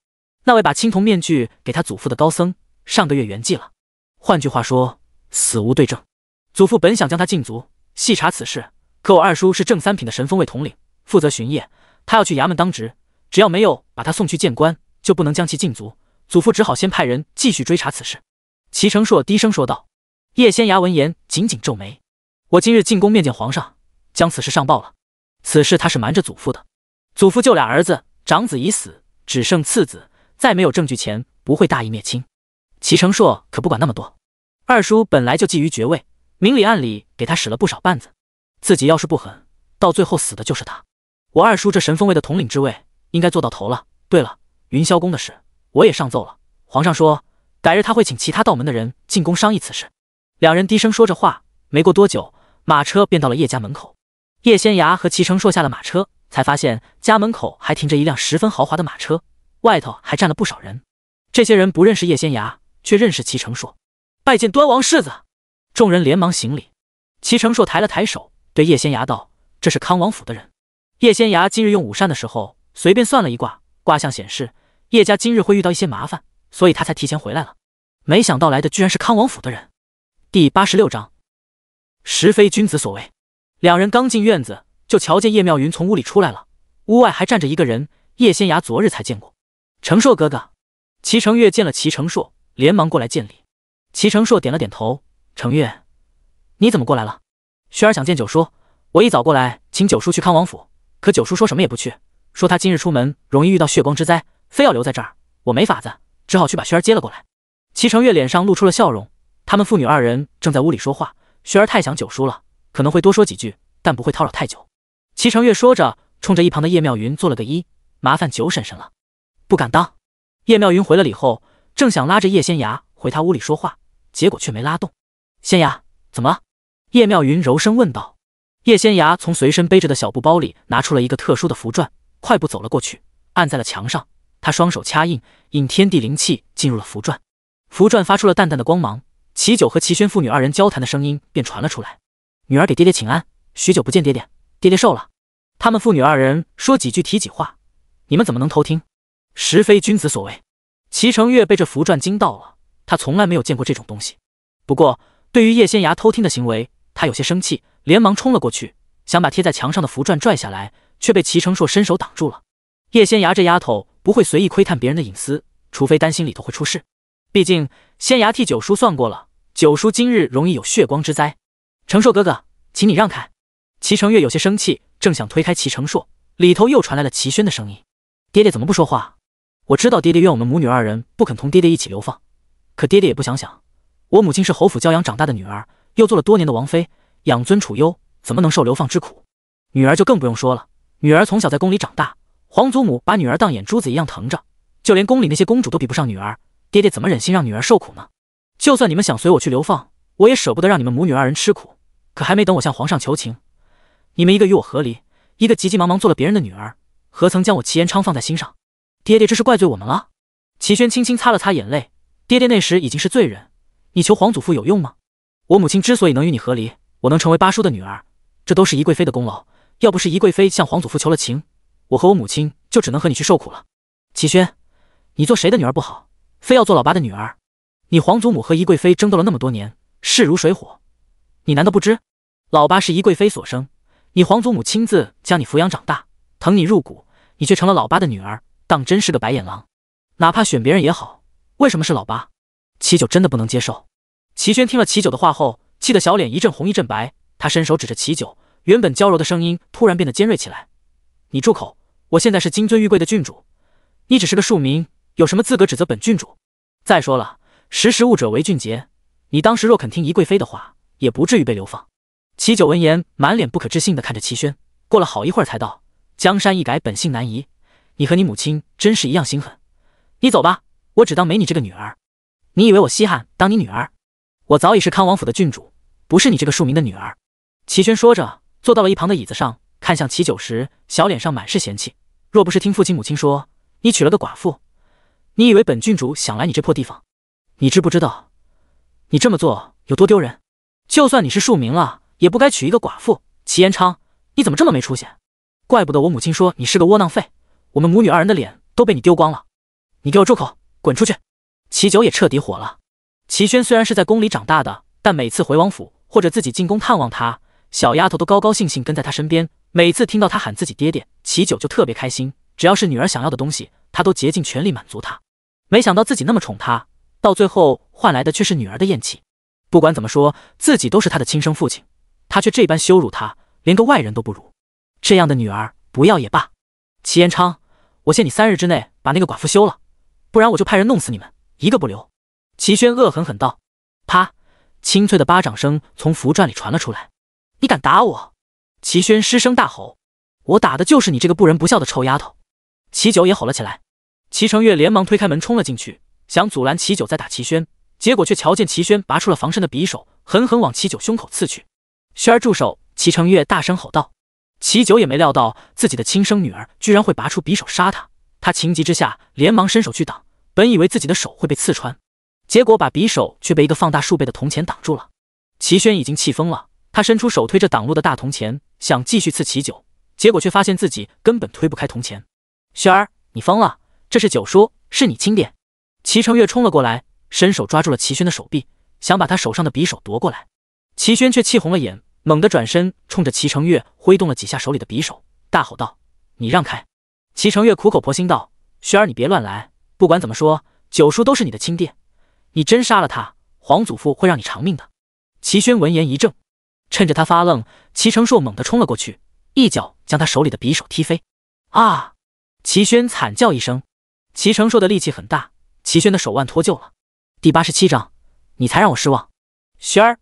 那位把青铜面具给他祖父的高僧，上个月圆寂了。换句话说，死无对证。祖父本想将他禁足，细查此事，可我二叔是正三品的神风卫统领，负责巡夜，他要去衙门当值，只要没有把他送去见官，就不能将其禁足。祖父只好先派人继续追查此事。齐成硕低声说道。叶仙崖闻言紧紧皱眉。我今日进宫面见皇上，将此事上报了。此事他是瞒着祖父的。祖父就俩儿子，长子已死，只剩次子，在没有证据前不会大义灭亲。齐成硕可不管那么多，二叔本来就觊觎爵位，明里暗里给他使了不少绊子，自己要是不狠，到最后死的就是他。我二叔这神风卫的统领之位应该做到头了。对了，云霄宫的事我也上奏了，皇上说改日他会请其他道门的人进宫商议此事。两人低声说着话，没过多久，马车便到了叶家门口。叶仙崖和齐成硕下了马车，才发现家门口还停着一辆十分豪华的马车，外头还站了不少人。这些人不认识叶仙崖，却认识齐成硕。拜见端王世子。众人连忙行礼。齐成硕抬了抬手，对叶仙崖道：这是康王府的人。叶仙崖今日用午膳的时候，随便算了一卦，卦象显示叶家今日会遇到一些麻烦，所以他才提前回来了。没想到来的居然是康王府的人。第86章，实非君子所为。两人刚进院子，就瞧见叶妙云从屋里出来了，屋外还站着一个人，叶仙崖昨日才见过。成硕哥哥。齐成月见了齐成硕，连忙过来见礼。齐成硕点了点头。成月，你怎么过来了？轩儿想见九叔，我一早过来请九叔去康王府，可九叔说什么也不去，说他今日出门容易遇到血光之灾，非要留在这儿。我没法子，只好去把轩儿接了过来。齐成月脸上露出了笑容。他们父女二人正在屋里说话，轩儿太想九叔了，可能会多说几句，但不会叨扰太久。齐成月说着，冲着一旁的叶妙云做了个揖，麻烦九婶婶了。不敢当。叶妙云回了礼后，正想拉着叶仙崖回他屋里说话，结果却没拉动。仙崖，怎么了？叶妙云柔声问道。叶仙崖从随身背着的小布包里拿出了一个特殊的符篆，快步走了过去，按在了墙上。他双手掐印，引天地灵气进入了符篆。符篆发出了淡淡的光芒，齐九和齐轩父女二人交谈的声音便传了出来。女儿给爹爹请安，许久不见爹爹，爹爹瘦了。他们父女二人说几句提几话，你们怎么能偷听？实非君子所为。齐成月被这符篆惊到了，他从来没有见过这种东西。不过对于叶仙崖偷听的行为，他有些生气，连忙冲了过去，想把贴在墙上的符篆拽下来，却被齐成硕伸手挡住了。叶仙崖这丫头不会随意窥探别人的隐私，除非担心里头会出事。毕竟仙崖替九叔算过了，九叔今日容易有血光之灾。成硕哥哥，请你让开。齐成月有些生气，正想推开齐成硕，里头又传来了齐轩的声音。爹爹怎么不说话？我知道爹爹怨我们母女二人不肯同爹爹一起流放，可爹爹也不想想，我母亲是侯府教养长大的女儿，又做了多年的王妃，养尊处优，怎么能受流放之苦？女儿就更不用说了，女儿从小在宫里长大，皇祖母把女儿当眼珠子一样疼着，就连宫里那些公主都比不上女儿，爹爹怎么忍心让女儿受苦呢？就算你们想随我去流放，我也舍不得让你们母女二人吃苦，可还没等我向皇上求情，你们一个与我和离，一个急急忙忙做了别人的女儿，何曾将我齐延昌放在心上？爹爹这是怪罪我们了。齐轩轻轻擦了擦眼泪，爹爹那时已经是罪人，你求皇祖父有用吗？我母亲之所以能与你和离，我能成为八叔的女儿，这都是宜贵妃的功劳，要不是宜贵妃向皇祖父求了情，我和我母亲就只能和你去受苦了。齐轩，你做谁的女儿不好，非要做老八的女儿？你皇祖母和宜贵妃争斗了那么多年，势如水火，你难道不知？老八是宜贵妃所生，你皇祖母亲自将你抚养长大，疼你入骨，你却成了老八的女儿，当真是个白眼狼。哪怕选别人也好，为什么是老八？齐九真的不能接受。齐轩听了齐九的话后，气得小脸一阵红一阵白，他伸手指着齐九，原本娇柔的声音突然变得尖锐起来。你住口！我现在是金尊玉贵的郡主，你只是个庶民，有什么资格指责本郡主？再说了，识时务者为俊杰，你当时若肯听宜贵妃的话，也不至于被流放。齐九闻言，满脸不可置信地看着齐轩，过了好一会儿才道：江山易改，本性难移，你和你母亲真是一样心狠。你走吧，我只当没你这个女儿。你以为我稀罕当你女儿？我早已是康王府的郡主，不是你这个庶民的女儿。齐轩说着，坐到了一旁的椅子上，看向齐九时，小脸上满是嫌弃。若不是听父亲母亲说你娶了个寡妇，你以为本郡主想来你这破地方？你知不知道，你这么做有多丢人？就算你是庶民了，也不该娶一个寡妇。齐延昌，你怎么这么没出息？怪不得我母亲说你是个窝囊废，我们母女二人的脸都被你丢光了。你给我住口，滚出去！齐九也彻底火了。齐轩虽然是在宫里长大的，但每次回王府或者自己进宫探望他，小丫头都高高兴兴跟在他身边。每次听到他喊自己爹爹，齐九就特别开心。只要是女儿想要的东西，他都竭尽全力满足她。没想到自己那么宠她，到最后换来的却是女儿的厌弃。不管怎么说，自己都是他的亲生父亲，他却这般羞辱她，连个外人都不如。这样的女儿不要也罢。齐延昌，我限你3日之内把那个寡妇休了，不然我就派人弄死你们，一个不留。齐轩恶狠狠道。啪！清脆的巴掌声从符转里传了出来。你敢打我！齐轩失声大吼。我打的就是你这个不仁不孝的臭丫头！齐九也吼了起来。齐成月连忙推开门冲了进去，想阻拦齐九再打齐轩，结果却瞧见齐轩拔出了防身的匕首，狠狠往齐九胸口刺去。轩儿住手！齐成月大声吼道。齐九也没料到自己的亲生女儿居然会拔出匕首杀他，他情急之下连忙伸手去挡，本以为自己的手会被刺穿，结果把匕首却被一个放大数倍的铜钱挡住了。齐轩已经气疯了，他伸出手推着挡路的大铜钱，想继续刺齐九，结果却发现自己根本推不开铜钱。轩儿，你疯了，这是九叔，是你亲爹！齐成月冲了过来，伸手抓住了齐轩的手臂，想把他手上的匕首夺过来。齐轩却气红了眼，猛地转身冲着齐成月挥动了几下手里的匕首，大吼道：你让开！齐成月苦口婆心道：轩儿，你别乱来，不管怎么说，九叔都是你的亲爹，你真杀了他，皇祖父会让你偿命的。齐轩闻言一怔，趁着他发愣，齐成硕猛地冲了过去，一脚将他手里的匕首踢飞。啊！齐轩惨叫一声。齐成硕的力气很大，齐轩的手腕脱臼了。第87章，你才让我失望。轩儿！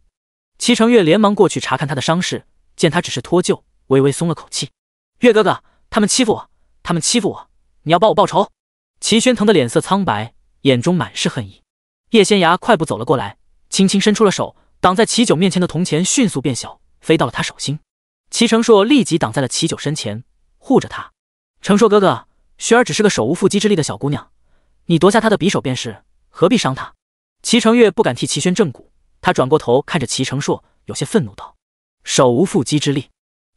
齐成月连忙过去查看他的伤势，见他只是脱臼，微微松了口气。月哥哥，他们欺负我，他们欺负我，你要帮我报仇！齐轩疼得脸色苍白，眼中满是恨意。叶仙崖快步走了过来，轻轻伸出了手，挡在齐九面前的铜钱迅速变小，飞到了他手心。齐成硕立即挡在了齐九身前，护着他。成硕哥哥，雪儿只是个手无缚鸡之力的小姑娘，你夺下她的匕首便是，何必伤她？齐成月不敢替齐轩正骨，他转过头看着齐成硕，有些愤怒道：手无缚鸡之力，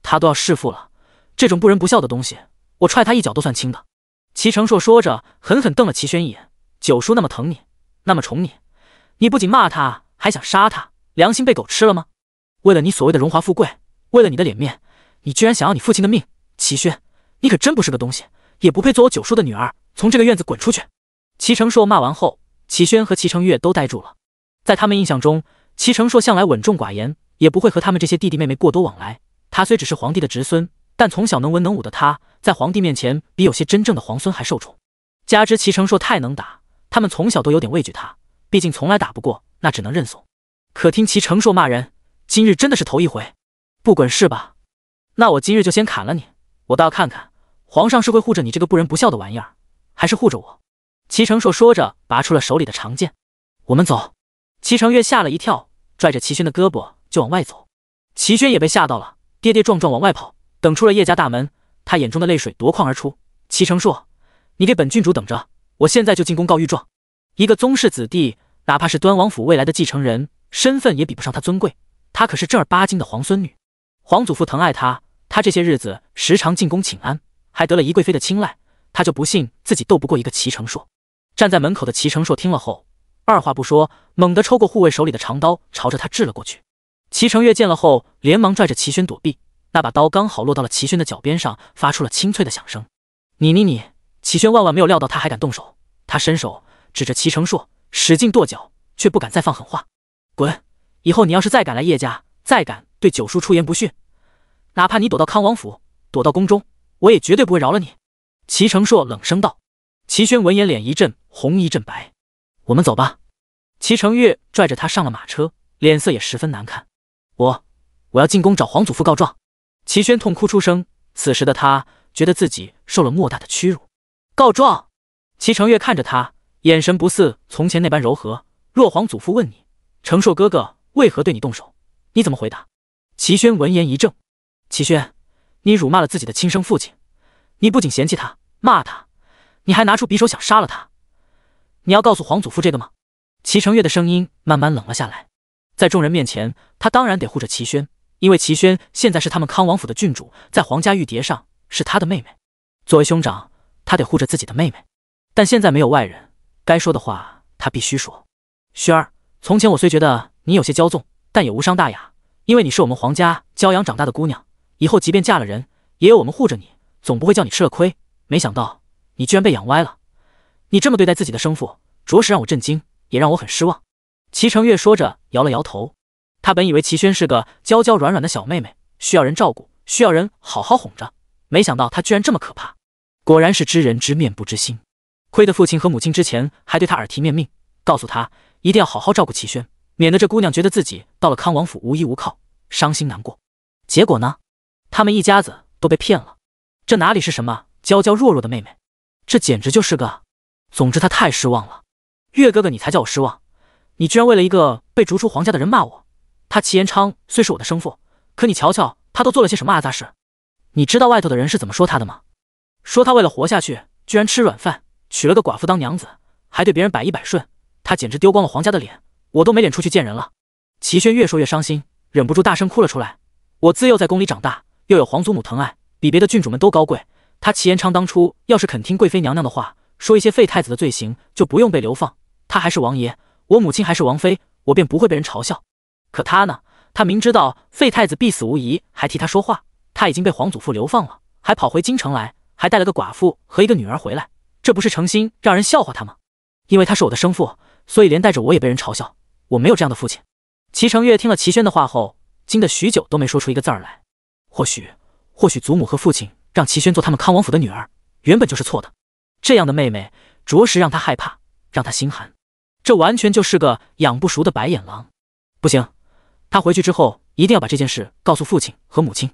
他都要弑父了，这种不仁不孝的东西，我踹他一脚都算轻的。齐成硕说着，狠狠瞪了齐轩一眼。九叔那么疼你，那么宠你，你不仅骂他，还想杀他，良心被狗吃了吗？为了你所谓的荣华富贵，为了你的脸面，你居然想要你父亲的命！齐轩，你可真不是个东西，也不配做我九叔的女儿，从这个院子滚出去！齐成硕骂完后，齐轩和齐成月都呆住了。在他们印象中，齐成硕向来稳重寡言，也不会和他们这些弟弟妹妹过多往来。他虽只是皇帝的侄孙，但从小能文能武的他，在皇帝面前比有些真正的皇孙还受宠。加之齐成硕太能打，他们从小都有点畏惧他，毕竟从来打不过，那只能认怂。可听齐成硕骂人，今日真的是头一回。不滚是吧？那我今日就先砍了你，我倒要看看皇上是会护着你这个不仁不孝的玩意儿，还是护着我。齐成硕说着，拔出了手里的长剑。我们走。齐成月吓了一跳，拽着齐轩的胳膊就往外走。齐轩也被吓到了，跌跌撞撞往外跑，等出了叶家大门，他眼中的泪水夺眶而出。齐成硕，你给本郡主等着，我现在就进宫告御状。一个宗室子弟，哪怕是端王府未来的继承人，身份也比不上他尊贵，他可是正儿八经的皇孙女。皇祖父疼爱他，他这些日子时常进宫请安，还得了宜贵妃的青睐，他就不信自己斗不过一个齐成硕。站在门口的齐成硕听了后，二话不说，猛地抽过护卫手里的长刀，朝着他掷了过去。齐成月见了后，连忙拽着齐轩躲避，那把刀刚好落到了齐轩的脚边上，发出了清脆的响声。你！齐轩万万没有料到他还敢动手，他伸手指着齐成硕，使劲跺脚，却不敢再放狠话。滚！以后你要是再敢来叶家，再敢对九叔出言不逊，哪怕你躲到康王府，躲到宫中，我也绝对不会饶了你。齐成硕冷声道。齐轩闻言脸一阵红一阵白。我们走吧。齐成月拽着他上了马车，脸色也十分难看。我要进宫找皇祖父告状。齐轩痛哭出声，此时的他觉得自己受了莫大的屈辱。告状？齐成月看着他，眼神不似从前那般柔和。若皇祖父问你，成硕哥哥为何对你动手，你怎么回答？齐宣闻言一怔：“齐宣，你辱骂了自己的亲生父亲，你不仅嫌弃他、骂他，你还拿出匕首想杀了他。你要告诉皇祖父这个吗？”齐成月的声音慢慢冷了下来。在众人面前，他当然得护着齐宣，因为齐宣现在是他们康王府的郡主，在皇家玉蝶上是他的妹妹。作为兄长，他得护着自己的妹妹。但现在没有外人，该说的话他必须说。轩儿，从前我虽觉得你有些骄纵，但也无伤大雅，因为你是我们皇家娇养长大的姑娘，以后即便嫁了人，也有我们护着你，总不会叫你吃了亏。没想到你居然被养歪了，你这么对待自己的生父，着实让我震惊，也让我很失望。齐成月说着摇了摇头，他本以为齐轩是个娇娇软软的小妹妹，需要人照顾，需要人好好哄着，没想到她居然这么可怕。果然是知人知面不知心，亏得父亲和母亲之前还对他耳提面命，告诉他一定要好好照顾齐轩，免得这姑娘觉得自己到了康王府无依无靠，伤心难过。结果呢，他们一家子都被骗了，这哪里是什么娇娇弱弱的妹妹，这简直就是个……总之他太失望了。月哥哥，你才叫我失望，你居然为了一个被逐出皇家的人骂我。他齐延昌虽是我的生父，可你瞧瞧他都做了些什么阿杂事。你知道外头的人是怎么说他的吗？说他为了活下去居然吃软饭，娶了个寡妇当娘子，还对别人百依百顺，他简直丢光了皇家的脸，我都没脸出去见人了。齐轩越说越伤心，忍不住大声哭了出来。我自幼在宫里长大，又有皇祖母疼爱，比别的郡主们都高贵，他齐延昌当初要是肯听贵妃娘娘的话，说一些废太子的罪行，就不用被流放，他还是王爷，我母亲还是王妃，我便不会被人嘲笑。可他呢，他明知道废太子必死无疑，还替他说话。他已经被皇祖父流放了，还跑回京城来，还带了个寡妇和一个女儿回来，这不是诚心让人笑话他吗？因为他是我的生父，所以连带着我也被人嘲笑，我没有这样的父亲。齐成月听了齐轩的话后，惊得许久都没说出一个字儿来。或许祖母和父亲让齐轩做他们康王府的女儿，原本就是错的。这样的妹妹着实让他害怕，让他心寒。这完全就是个养不熟的白眼狼。不行，他回去之后一定要把这件事告诉父亲和母亲。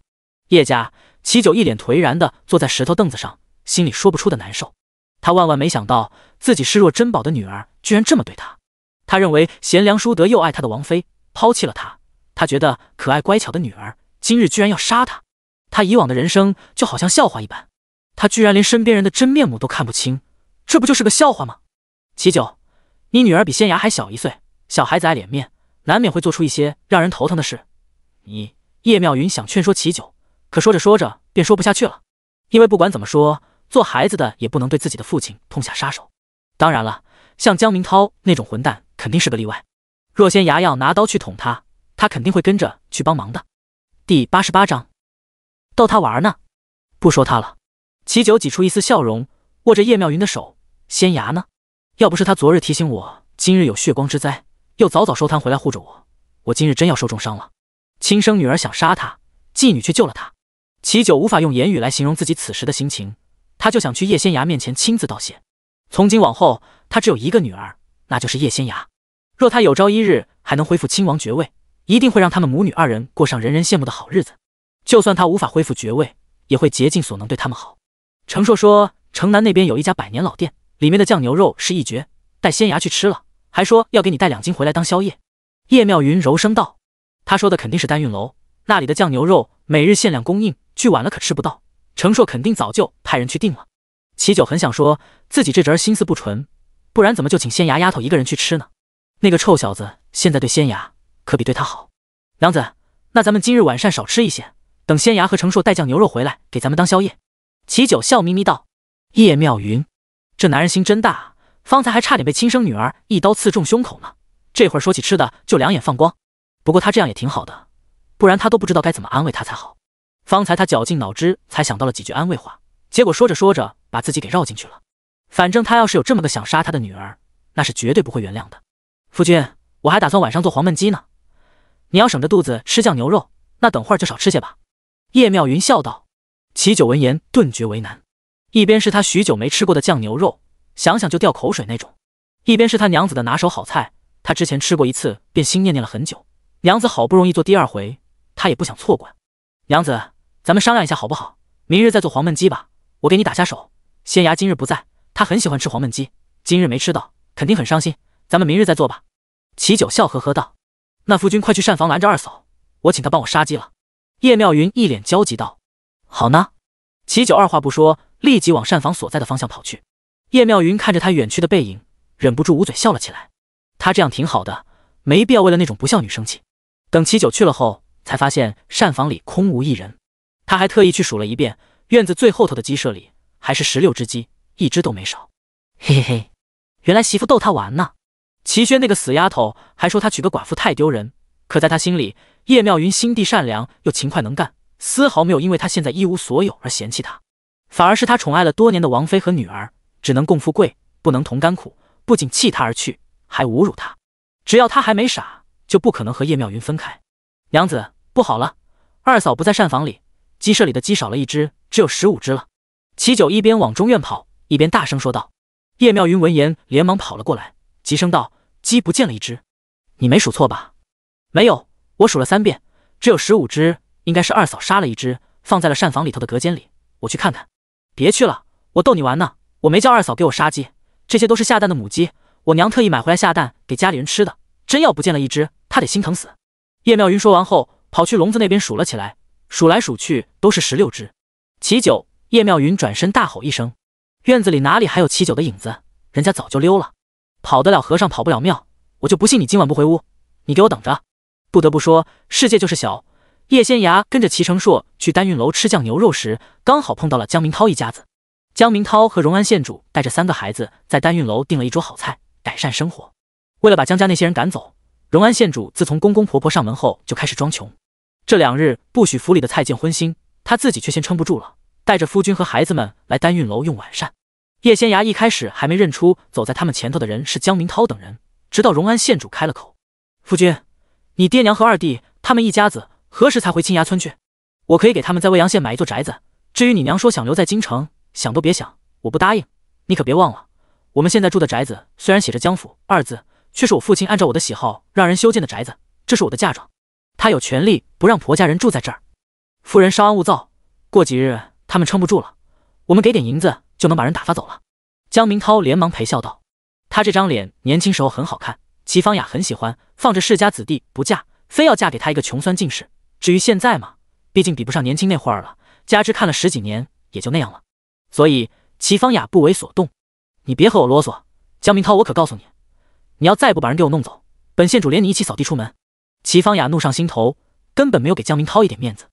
叶家，齐九一脸颓然地坐在石头凳子上，心里说不出的难受。他万万没想到自己视若珍宝的女儿居然这么对他。他认为贤良淑德又爱他的王妃抛弃了他，他觉得可爱乖巧的女儿今日居然要杀他。他以往的人生就好像笑话一般，他居然连身边人的真面目都看不清，这不就是个笑话吗？齐九，你女儿比仙芽还小1岁，小孩子爱脸面，难免会做出一些让人头疼的事。叶妙云想劝说齐九，可说着说着便说不下去了，因为不管怎么说，做孩子的也不能对自己的父亲痛下杀手。当然了，像江明涛那种混蛋肯定是个例外，若仙芽要拿刀去捅他，他肯定会跟着去帮忙的。第88章，逗他玩呢。不说他了。齐九挤出一丝笑容，握着叶妙云的手。仙芽呢？要不是他昨日提醒我今日有血光之灾，又早早收摊回来护着我，我今日真要受重伤了。亲生女儿想杀他，继女却救了他。齐九无法用言语来形容自己此时的心情，他就想去叶仙芽面前亲自道谢。从今往后，他只有一个女儿，那就是叶仙芽。若他有朝一日还能恢复亲王爵位，一定会让他们母女2人过上人人羡慕的好日子。就算他无法恢复爵位，也会竭尽所能对他们好。程硕说城南那边有一家100年老店，里面的酱牛肉是一绝，带仙芽去吃了，还说要给你带2斤回来当宵夜。叶妙云柔声道，他说的肯定是丹韵楼，那里的酱牛肉每日限量供应，聚晚了可吃不到。程硕肯定早就派人去订了。齐九很想说自己这侄儿心思不纯，不然怎么就请仙芽丫头一个人去吃呢？那个臭小子现在对仙芽可比对他好。娘子，那咱们今日晚膳少吃一些，等仙芽和程硕带酱牛肉回来给咱们当宵夜。齐九笑眯眯道。叶妙云，这男人心真大，方才还差点被亲生女儿一刀刺中胸口呢，这会儿说起吃的就两眼放光。不过他这样也挺好的，不然他都不知道该怎么安慰他才好。方才他绞尽脑汁才想到了几句安慰话，结果说着说着把自己给绕进去了。反正他要是有这么个想杀他的女儿，那是绝对不会原谅的。夫君，我还打算晚上做黄焖鸡呢，你要省着肚子吃酱牛肉，那等会儿就少吃些吧。叶妙云笑道。齐九闻言顿觉为难，一边是他许久没吃过的酱牛肉，想想就掉口水那种，一边是他娘子的拿手好菜，他之前吃过一次便心念念了很久，娘子好不容易做第2回，他也不想错过。娘子，咱们商量一下好不好？明日再做黄焖鸡吧，我给你打下手。仙芽今日不在，他很喜欢吃黄焖鸡，今日没吃到，肯定很伤心，咱们明日再做吧。齐九笑呵呵道。那夫君快去膳房拦着二嫂，我请他帮我杀鸡了。叶妙云一脸焦急道：“好呢。”齐九二话不说，立即往膳房所在的方向跑去。叶妙云看着他远去的背影，忍不住捂嘴笑了起来。他这样挺好的，没必要为了那种不孝女生气。等齐九去了后，才发现膳房里空无一人。他还特意去数了一遍，院子最后头的鸡舍里还是16只鸡，一只都没少。嘿嘿嘿，原来媳妇逗他玩呢。齐轩那个死丫头还说他娶个寡妇太丢人，可在他心里，叶妙云心地善良又勤快能干，丝毫没有因为他现在一无所有而嫌弃他，反而是他宠爱了多年的王妃和女儿，只能共富贵，不能同甘苦，不仅弃他而去，还侮辱他。只要他还没傻，就不可能和叶妙云分开。娘子，不好了，二嫂不在膳房里，鸡舍里的鸡少了一只，只有15只了。齐九一边往中院跑，一边大声说道。叶妙云闻言连忙跑了过来，急声道：“鸡不见了一只，你没数错吧？”“没有，我数了3遍，只有15只，应该是二嫂杀了一只，放在了膳房里头的隔间里，我去看看。”“别去了，我逗你玩呢，我没叫二嫂给我杀鸡，这些都是下蛋的母鸡，我娘特意买回来下蛋给家里人吃的，真要不见了一只，她得心疼死。”叶妙云说完后，跑去笼子那边数了起来，数来数去都是16只。齐九，叶妙云转身大吼一声，院子里哪里还有齐九的影子，人家早就溜了。跑得了和尚跑不了庙，我就不信你今晚不回屋，你给我等着。不得不说，世界就是小。叶仙芽跟着齐成硕去丹韵楼吃酱牛肉时，刚好碰到了江明涛一家子。江明涛和荣安县主带着3个孩子在丹韵楼订了一桌好菜，改善生活。为了把江家那些人赶走，荣安县主自从公公婆婆上门后就开始装穷。这2日不许府里的菜见荤腥，他自己却先撑不住了，带着夫君和孩子们来丹韵楼用晚膳。叶仙芽一开始还没认出走在他们前头的人是江明涛等人，直到荣安县主开了口：“夫君，你爹娘和二弟他们一家子何时才回青崖村去？我可以给他们在未阳县买一座宅子。至于你娘说想留在京城，想都别想，我不答应。你可别忘了，我们现在住的宅子虽然写着江府2字，却是我父亲按照我的喜好让人修建的宅子，这是我的嫁妆，他有权利不让婆家人住在这儿。夫人稍安勿躁，过几日他们撑不住了，我们给点银子就能把人打发走了。”江明涛连忙陪笑道：“他这张脸年轻时候很好看，齐芳雅很喜欢，放着世家子弟不嫁，非要嫁给他一个穷酸进士。至于现在嘛，毕竟比不上年轻那会儿了，加之看了10几年，也就那样了。所以齐芳雅不为所动。你别和我啰嗦，江明涛，我可告诉你，你要再不把人给我弄走，本县主连你一起扫地出门。”齐芳雅怒上心头，根本没有给江明涛一点面子。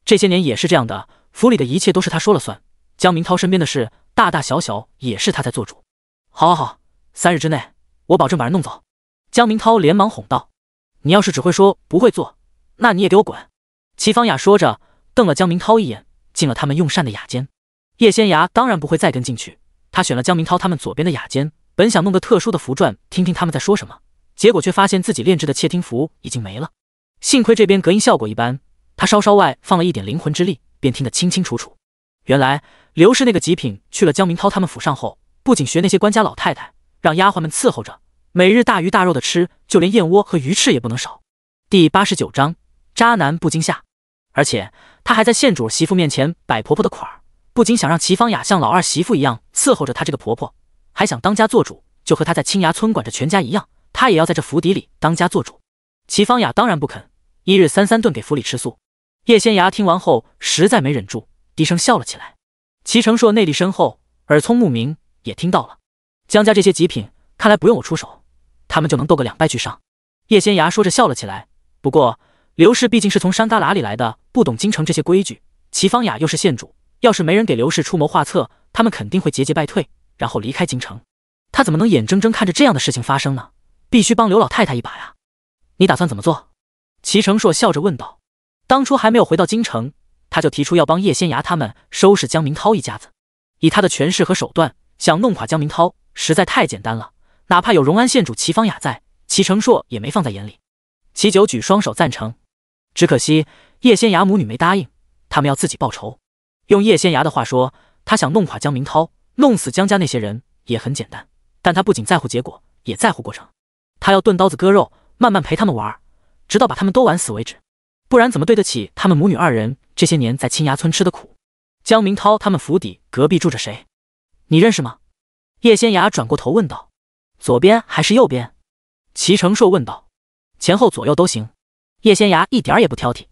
这些年也是这样的，府里的一切都是他说了算，江明涛身边的事大大小小也是他在做主。好好好，3日之内我保证把人弄走。江明涛连忙哄道：“你要是只会说不会做，那你也给我滚。”齐芳雅说着瞪了江明涛一眼，进了他们用膳的雅间。叶仙芽当然不会再跟进去，他选了江明涛他们左边的雅间，本想弄个特殊的符篆听听他们在说什么，结果却发现自己炼制的窃听符已经没了。幸亏这边隔音效果一般，他稍外放了一点灵魂之力，便听得清清楚楚。原来刘氏那个极品去了江明涛他们府上后，不仅学那些官家老太太，让丫鬟们伺候着，每日大鱼大肉的吃，就连燕窝和鱼翅也不能少。第89章，渣男不惊吓。而且他还在县主媳妇面前摆婆婆的款儿，不仅想让齐芳雅像老二媳妇一样伺候着她这个婆婆，还想当家做主，就和她在青崖村管着全家一样，她也要在这府邸里当家做主。齐芳雅当然不肯，1日3顿给府里吃素。叶仙芽听完后实在没忍住，低声笑了起来。齐成硕内力深厚，耳聪目明，也听到了。江家这些极品，看来不用我出手，他们就能斗个2败俱伤。叶仙芽说着笑了起来。不过刘氏毕竟是从山旮旯里来的，不懂京城这些规矩，齐芳雅又是县主，要是没人给刘氏出谋划策，他们肯定会节节败退，然后离开京城。他怎么能眼睁睁看着这样的事情发生呢？必须帮刘老太太一把呀！你打算怎么做？齐成硕笑着问道。当初还没有回到京城，他就提出要帮叶仙芽他们收拾江明涛一家子。以他的权势和手段，想弄垮江明涛实在太简单了，哪怕有荣安县主齐芳雅在，齐成硕也没放在眼里。齐九举双手赞成，只可惜叶仙芽母女没答应，他们要自己报仇。用叶仙芽的话说，他想弄垮江明涛，弄死江家那些人也很简单，但他不仅在乎结果，也在乎过程。他要钝刀子割肉，慢慢陪他们玩，直到把他们都玩死为止，不然怎么对得起他们母女2人这些年在青崖村吃的苦？江明涛他们府邸隔壁住着谁？你认识吗？叶仙芽转过头问道。左边还是右边？齐成硕问道。前后左右都行。叶仙芽一点也不挑剔。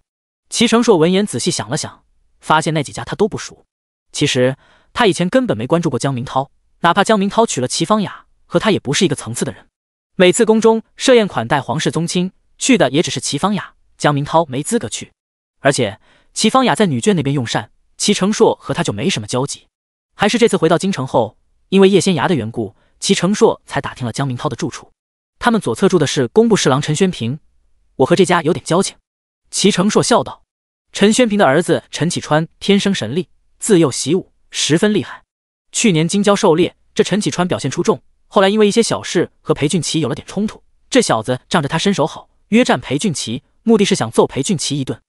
齐成硕闻言仔细想了想，发现那几家他都不熟。其实他以前根本没关注过江明涛，哪怕江明涛娶了齐芳雅，和他也不是一个层次的人。每次宫中设宴款待皇室宗亲，去的也只是齐芳雅，江明涛没资格去。而且齐芳雅在女眷那边用膳，齐成硕和他就没什么交集。还是这次回到京城后，因为叶仙芽的缘故，齐成硕才打听了江明涛的住处。他们左侧住的是工部侍郎陈宣平，我和这家有点交情。齐成硕笑道。陈宣平的儿子陈启川天生神力，自幼习武，十分厉害。去年京郊狩猎，这陈启川表现出众，后来因为一些小事和裴俊奇有了点冲突。这小子仗着他身手好，约战裴俊奇，目的是想揍裴俊奇一顿。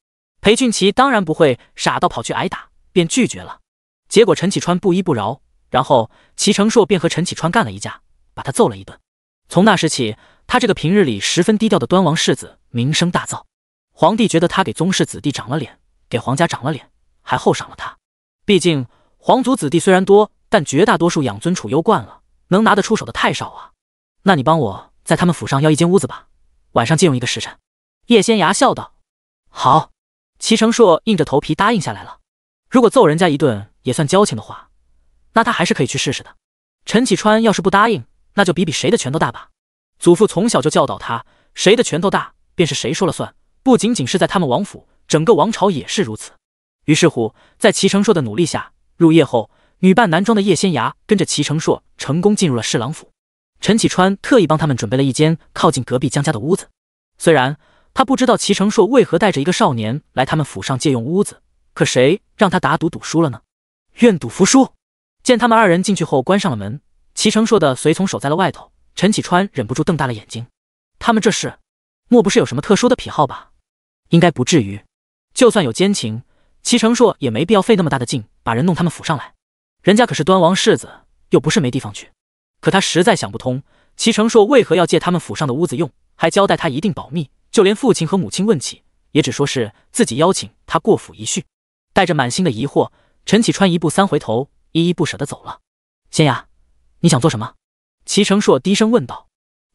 裴俊奇当然不会傻到跑去挨打，便拒绝了。结果陈启川不依不饶，然后齐成硕便和陈启川干了一架，把他揍了一顿。从那时起，他这个平日里十分低调的端王世子名声大噪。皇帝觉得他给宗室子弟长了脸，给皇家长了脸，还厚赏了他。毕竟皇族子弟虽然多，但绝大多数养尊处优惯了，能拿得出手的太少啊。那你帮我在他们府上要一间屋子吧，晚上借用一个时辰。叶仙芽笑道。好。齐成硕硬着头皮答应下来了。如果揍人家一顿也算交情的话，那他还是可以去试试的。陈启川要是不答应，那就比谁的拳头大吧。祖父从小就教导他，谁的拳头大便是谁说了算，不仅仅是在他们王府，整个王朝也是如此。于是乎，在齐成硕的努力下，入夜后，女扮男装的叶仙芽跟着齐成硕成功进入了侍郎府。陈启川特意帮他们准备了一间靠近隔壁江家的屋子。虽然他不知道齐成硕为何带着一个少年来他们府上借用屋子，可谁让他打赌赌输了呢？愿赌服输。见他们二人进去后关上了门，齐成硕的随从守在了外头，陈启川忍不住瞪大了眼睛。他们这是，莫不是有什么特殊的癖好吧？应该不至于。就算有奸情，齐成硕也没必要费那么大的劲把人弄他们府上来。人家可是端王世子，又不是没地方去。可他实在想不通，齐成硕为何要借他们府上的屋子用，还交代他一定保密，就连父亲和母亲问起，也只说是自己邀请他过府一叙。带着满心的疑惑，陈启川一步三回头，依依不舍地走了。仙芽，你想做什么？齐成硕低声问道。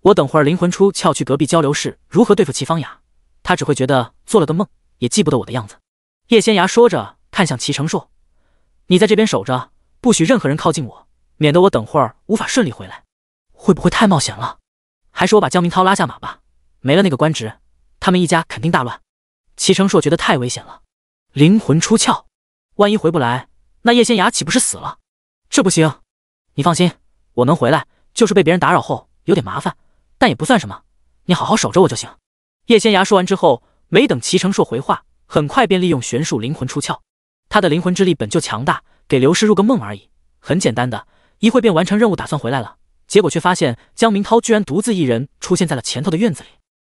我等会儿灵魂出窍去隔壁交流室，如何对付齐芳雅？他只会觉得做了个梦，也记不得我的样子。叶仙芽说着看向齐成硕，你在这边守着，不许任何人靠近我，免得我等会儿无法顺利回来。会不会太冒险了？还是我把江明涛拉下马吧，没了那个官职，他们一家肯定大乱。齐成硕觉得太危险了。灵魂出窍，万一回不来，那叶仙芽岂不是死了？这不行。你放心，我能回来，就是被别人打扰后有点麻烦，但也不算什么，你好好守着我就行。叶仙芽说完之后，没等齐成硕回话，很快便利用玄术灵魂出窍。他的灵魂之力本就强大，给刘氏入个梦而已，很简单的，一会便完成任务，打算回来了。结果却发现江明涛居然独自一人出现在了前头的院子里。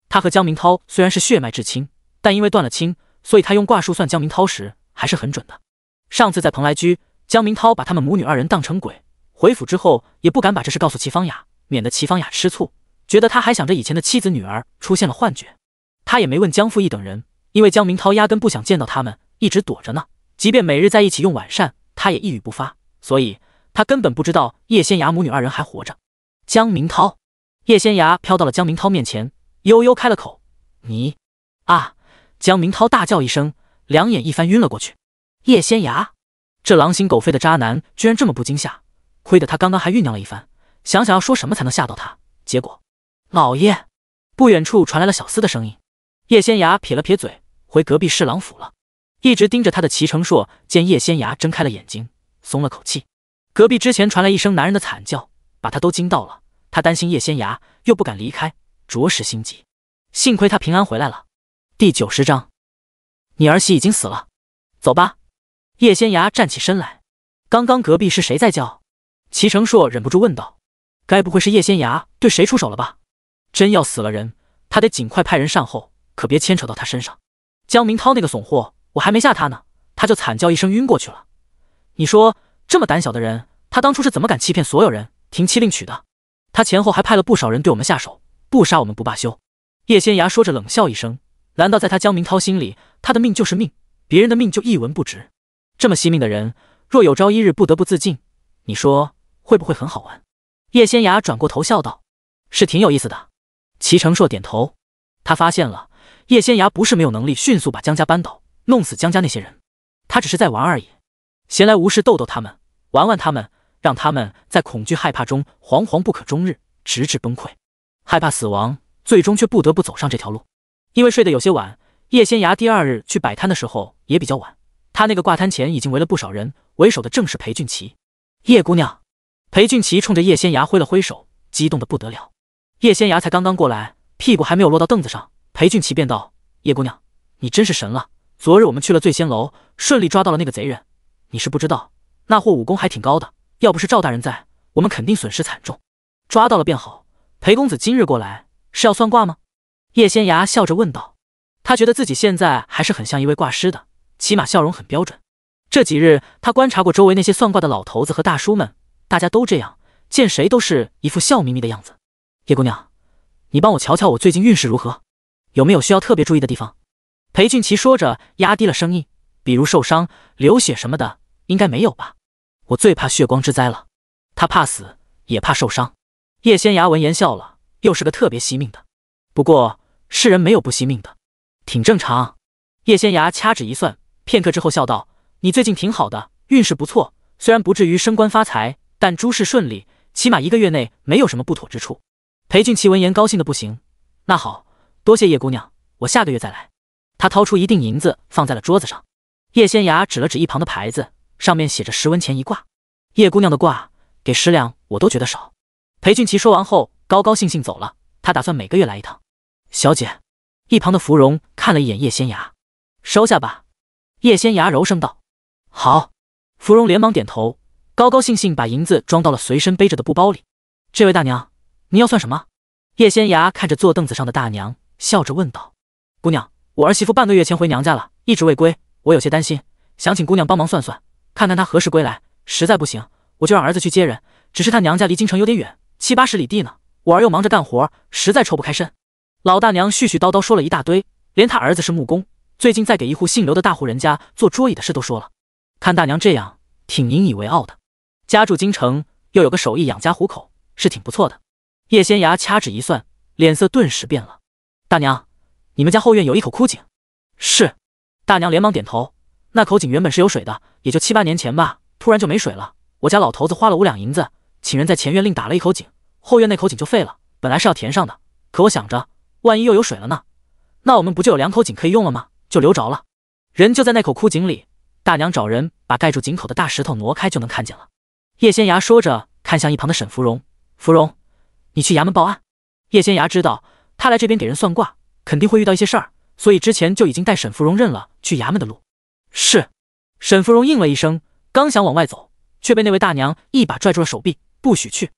他和江明涛虽然是血脉至亲，但因为断了亲，所以他用卦数算江明涛时还是很准的。上次在蓬莱居，江明涛把他们母女二人当成鬼，回府之后也不敢把这事告诉齐芳雅，免得齐芳雅吃醋，觉得他还想着以前的妻子女儿出现了幻觉。他也没问江父义等人，因为江明涛压根不想见到他们，一直躲着呢。即便每日在一起用晚膳，他也一语不发，所以他根本不知道叶仙芽母女二人还活着。江明涛，叶仙芽飘到了江明涛面前，悠悠开了口：“你啊！”江明涛大叫一声，两眼一翻晕了过去。叶仙芽，这狼心狗肺的渣男居然这么不惊吓，亏得他刚刚还酝酿了一番，想想要说什么才能吓到他。结果，老爷！不远处传来了小厮的声音。叶仙芽撇了撇嘴，回隔壁侍郎府了。一直盯着他的齐成硕见叶仙芽睁开了眼睛，松了口气。隔壁之前传来一声男人的惨叫，把他都惊到了。他担心叶仙芽，又不敢离开，着实心急。幸亏他平安回来了。第90章，你儿媳已经死了，走吧。叶仙芽站起身来。刚刚隔壁是谁在叫？齐成硕忍不住问道。该不会是叶仙芽对谁出手了吧？真要死了人，他得尽快派人善后，可别牵扯到他身上。江明涛那个怂货，我还没吓他呢，他就惨叫一声晕过去了。你说这么胆小的人，他当初是怎么敢欺骗所有人，停妻另娶的？他前后还派了不少人对我们下手，不杀我们不罢休。叶仙芽说着冷笑一声，难道在他江明涛心里，他的命就是命，别人的命就一文不值？这么惜命的人，若有朝一日不得不自尽，你说会不会很好玩？叶仙芽转过头笑道：“是挺有意思的。”齐成硕点头，他发现了，叶仙崖不是没有能力迅速把江家扳倒，弄死江家那些人，他只是在玩而已，闲来无事逗逗他们，玩玩他们，让他们在恐惧害怕中惶惶不可终日，直至崩溃，害怕死亡，最终却不得不走上这条路。因为睡得有些晚，叶仙崖第二日去摆摊的时候也比较晚，他那个挂摊前已经围了不少人，为首的正是裴俊奇。叶姑娘，裴俊奇冲着叶仙崖挥了挥手，激动得不得了。叶仙崖才刚刚过来，屁股还没有落到凳子上，裴俊奇便道：叶姑娘，你真是神了，昨日我们去了醉仙楼，顺利抓到了那个贼人，你是不知道，那货武功还挺高的，要不是赵大人在，我们肯定损失惨重。抓到了便好，裴公子今日过来是要算卦吗？叶仙崖笑着问道。他觉得自己现在还是很像一位卦师的，起码笑容很标准。这几日他观察过周围那些算卦的老头子和大叔们，大家都这样，见谁都是一副笑眯眯的样子。叶姑娘，你帮我瞧瞧我最近运势如何，有没有需要特别注意的地方？裴俊奇说着压低了声音，比如受伤、流血什么的，应该没有吧？我最怕血光之灾了，他怕死也怕受伤。叶仙崖闻言笑了，又是个特别惜命的，不过世人没有不惜命的，挺正常。叶仙崖掐指一算，片刻之后笑道：你最近挺好的，运势不错，虽然不至于升官发财，但诸事顺利，起码1个月内没有什么不妥之处。裴俊奇闻言高兴的不行，那好，多谢叶姑娘，我下个月再来。他掏出一锭银子放在了桌子上。叶仙崖指了指一旁的牌子，上面写着10文钱一卦。叶姑娘的卦给10两我都觉得少。裴俊奇说完后高高兴兴走了，他打算每个月来一趟。小姐，一旁的芙蓉看了一眼叶仙崖，收下吧。叶仙崖柔声道：好。芙蓉连忙点头，高高兴兴把银子装到了随身背着的布包里。这位大娘，您要算什么？叶仙崖看着坐凳子上的大娘，笑着问道。姑娘，我儿媳妇半个月前回娘家了，一直未归，我有些担心，想请姑娘帮忙算算，看看她何时归来，实在不行我就让儿子去接人，只是她娘家离京城有点远，70、80里地呢，我儿又忙着干活，实在抽不开身。老大娘絮絮叨叨说了一大堆，连她儿子是木工，最近在给一户姓刘的大户人家做桌椅的事都说了。看大娘这样，挺引以为傲的，家住京城，又有个手艺养家糊口，是挺不错的。叶仙崖掐指一算，脸色顿时变了。大娘，你们家后院有一口枯井？是。大娘连忙点头。那口井原本是有水的，也就7、8年前吧，突然就没水了。我家老头子花了5两银子，请人在前院另打了一口井，后院那口井就废了，本来是要填上的，可我想着万一又有水了呢，那我们不就有2口井可以用了吗？就留着了。人就在那口枯井里，大娘找人把盖住井口的大石头挪开就能看见了。叶仙崖说着看向一旁的沈芙蓉，芙蓉，你去衙门报案。叶仙崖知道他来这边给人算卦肯定会遇到一些事儿，所以之前就已经带沈芙蓉认了去衙门的路。是。沈芙蓉应了一声，刚想往外走，却被那位大娘一把拽住了手臂，不许去。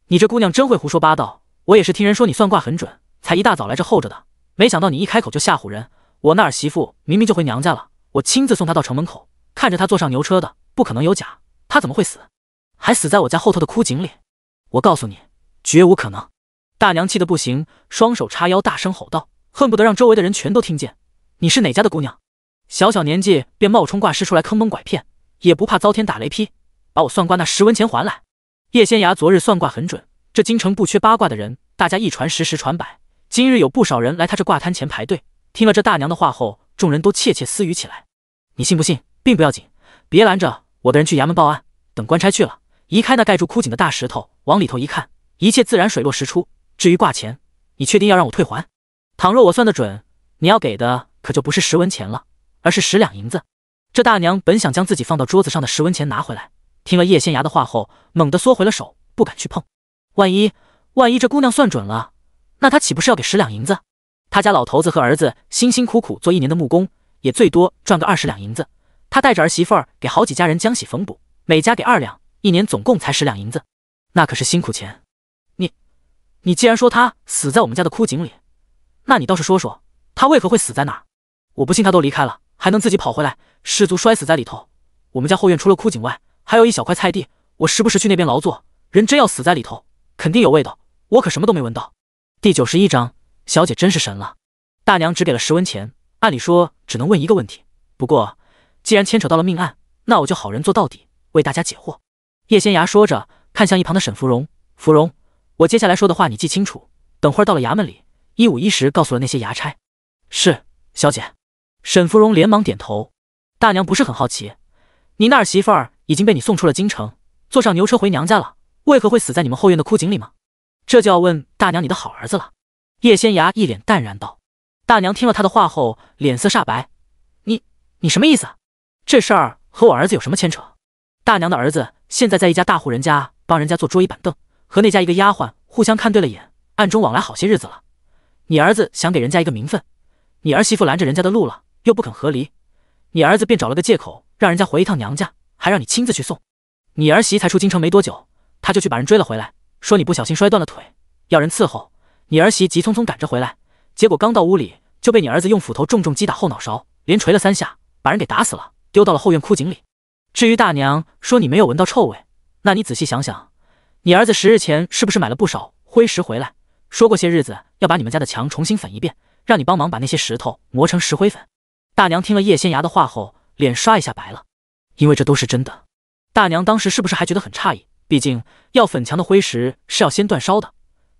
你这姑娘真会胡说八道，我也是听人说你算卦很准，才一大早来这候着的，没想到你一开口就吓唬人。我那儿媳妇明明就回娘家了，我亲自送她到城门口，看着她坐上牛车的，不可能有假，她怎么会死？还死在我家后头的枯井里？我告诉你，绝无可能。大娘气得不行，双手叉腰大声吼道，恨不得让周围的人全都听见。你是哪家的姑娘？小小年纪便冒充卦师出来坑蒙拐骗，也不怕遭天打雷劈，把我算卦那10文钱还来。叶仙崖昨日算卦很准，这京城不缺八卦的人，大家一传10，10传百，今日有不少人来他这卦摊前排队。听了这大娘的话后，众人都窃窃私语起来。你信不信并不要紧，别拦着我的人去衙门报案，等官差去了，移开那盖住枯井的大石头，往里头一看，一切自然水落石出。至于卦钱，你确定要让我退还？倘若我算得准，你要给的可就不是10文钱了，而是10两银子。这大娘本想将自己放到桌子上的10文钱拿回来，听了叶仙崖的话后，猛地缩回了手，不敢去碰。万一这姑娘算准了，那她岂不是要给10两银子？他家老头子和儿子辛辛苦苦做1年的木工，也最多赚个20两银子。他带着儿媳妇儿给好几家人浆洗缝补，每家给2两，1年总共才10两银子，那可是辛苦钱。你既然说他死在我们家的枯井里，那你倒是说说他为何会死在哪儿？我不信他都离开了，还能自己跑回来，失足摔死在里头。我们家后院除了枯井外，还有一小块菜地，我时不时去那边劳作，人真要死在里头，肯定有味道，我可什么都没闻到。第91章，小姐真是神了。大娘只给了10文钱，按理说只能问一个问题，不过既然牵扯到了命案，那我就好人做到底，为大家解惑。叶仙崖说着看向一旁的沈芙蓉，芙蓉，我接下来说的话你记清楚，等会儿到了衙门里，一五一十告诉了那些衙差。是，小姐。沈芙蓉连忙点头。大娘不是很好奇，你那儿媳妇儿已经被你送出了京城，坐上牛车回娘家了，为何会死在你们后院的枯井里吗？这就要问大娘你的好儿子了。叶仙崖一脸淡然道。大娘听了他的话后，脸色煞白。你什么意思？这事儿和我儿子有什么牵扯？大娘的儿子现在在一家大户人家帮人家做桌椅板凳，和那家一个丫鬟互相看对了眼，暗中往来好些日子了。你儿子想给人家一个名分，你儿媳妇拦着人家的路了，又不肯和离，你儿子便找了个借口让人家回一趟娘家，还让你亲自去送。你儿媳才出京城没多久，他就去把人追了回来，说你不小心摔断了腿，要人伺候。你儿媳急匆匆赶着回来，结果刚到屋里就被你儿子用斧头重重击打后脑勺，连捶了3下，把人给打死了，丢到了后院枯井里。至于大娘说你没有闻到臭味，那你仔细想想，你儿子10日前是不是买了不少灰石回来，说过些日子要把你们家的墙重新粉一遍，让你帮忙把那些石头磨成石灰粉。大娘听了叶仙崖的话后，脸刷一下白了，因为这都是真的。大娘当时是不是还觉得很诧异？毕竟要粉墙的灰石是要先煅烧的，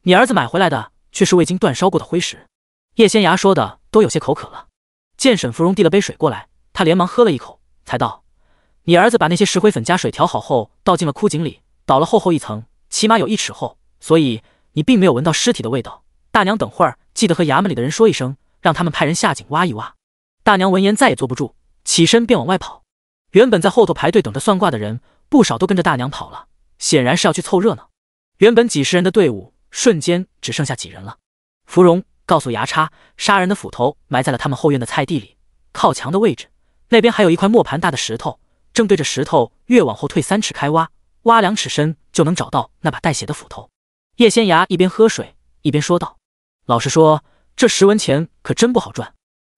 你儿子买回来的却是未经煅烧过的灰石。叶仙崖说的都有些口渴了，见沈芙蓉递了杯水过来，他连忙喝了一口，才道：你儿子把那些石灰粉加水调好后倒进了枯井里，倒了厚一层，起码有1尺厚，所以你并没有闻到尸体的味道。大娘等会儿记得和衙门里的人说一声，让他们派人下井挖一挖。大娘闻言再也坐不住，起身便往外跑。原本在后头排队等着算卦的人不少都跟着大娘跑了，显然是要去凑热闹。原本几十人的队伍瞬间只剩下几人了。芙蓉告诉牙叉，杀人的斧头埋在了他们后院的菜地里，靠墙的位置那边还有一块磨盘大的石头，正对着石头越往后退3尺开挖，挖2尺深就能找到那把带血的斧头。叶仙崖一边喝水一边说道：老实说，这10文钱可真不好赚，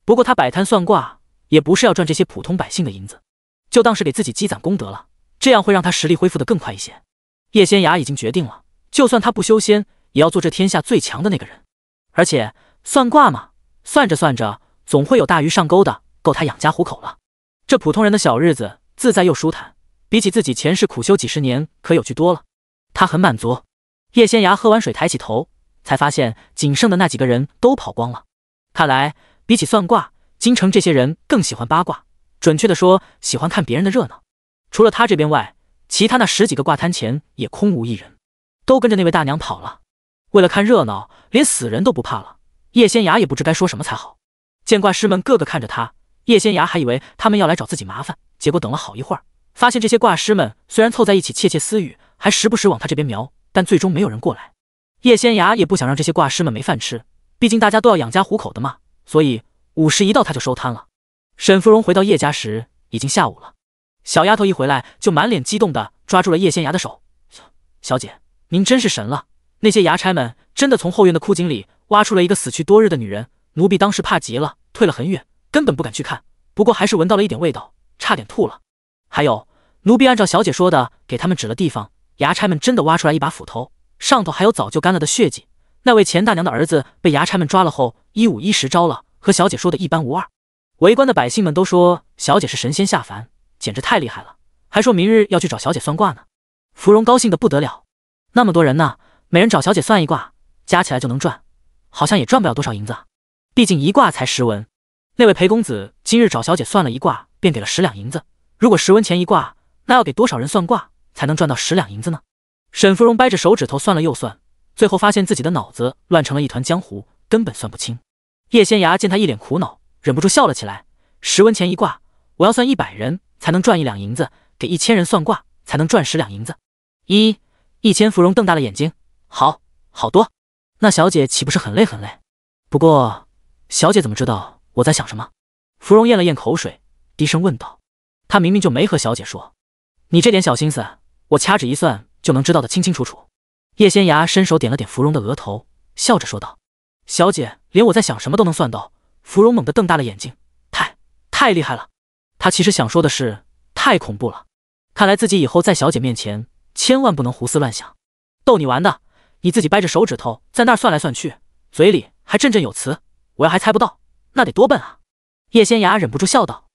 不过他摆摊算卦也不是要赚这些普通百姓的银子，就当是给自己积攒功德了，这样会让他实力恢复得更快一些。叶仙崖已经决定了，就算他不修仙，也要做这天下最强的那个人。而且算卦嘛，算着算着总会有大鱼上钩的，够他养家糊口了。这普通人的小日子自在又舒坦，比起自己前世苦修几十年可有趣多了，他很满足。叶仙崖喝完水抬起头，才发现仅剩的那几个人都跑光了。看来比起算卦，京城这些人更喜欢八卦，准确的说喜欢看别人的热闹。除了他这边外，其他那10几个卦摊前也空无一人，都跟着那位大娘跑了。为了看热闹，连死人都不怕了，叶仙崖也不知该说什么才好。见卦师们个个看着他，叶仙崖还以为他们要来找自己麻烦，结果等了好一会儿，发现这些卦师们虽然凑在一起窃窃私语，还时不时往他这边瞄，但最终没有人过来。叶仙崖也不想让这些卦师们没饭吃，毕竟大家都要养家糊口的嘛，所以午时一到他就收摊了。沈芙蓉回到叶家时已经下午了，小丫头一回来就满脸激动地抓住了叶仙崖的手：小姐，您真是神了，那些衙差们真的从后院的枯井里挖出了一个死去多日的女人，奴婢当时怕极了，退了很远，根本不敢去看，不过还是闻到了一点味道，差点吐了。还有，奴婢按照小姐说的给他们指了地方，衙差们真的挖出来一把斧头，上头还有早就干了的血迹。那位钱大娘的儿子被衙差们抓了后，15-10招了，和小姐说的一般无二。围观的百姓们都说小姐是神仙下凡，简直太厉害了，还说明日要去找小姐算卦呢。芙蓉高兴的不得了，那么多人呢，每人找小姐算一卦，加起来就能赚，好像也赚不了多少银子啊，毕竟一卦才10文。那位裴公子今日找小姐算了一卦，便给了10两银子，如果10文钱一卦，那要给多少人算卦才能赚到10两银子呢？沈芙蓉掰着手指头算了又算，最后发现自己的脑子乱成了一团浆糊，根本算不清。叶仙崖见他一脸苦恼，忍不住笑了起来：10文钱一卦，我要算100人才能赚1两银子，给1000人算卦才能赚10两银子。1000芙蓉瞪大了眼睛，好多，那小姐岂不是很累很累？不过小姐怎么知道我在想什么？芙蓉咽了咽口水，低声问道。她明明就没和小姐说，你这点小心思，我掐指一算就能知道的清清楚楚。叶仙崖伸手点了点芙蓉的额头，笑着说道：小姐连我在想什么都能算到。芙蓉猛地瞪大了眼睛，太厉害了。她其实想说的是，太恐怖了，看来自己以后在小姐面前千万不能胡思乱想。逗你玩的，你自己掰着手指头在那儿算来算去，嘴里还振振有词，我要还猜不到，那得多笨啊。叶仙崖忍不住笑道。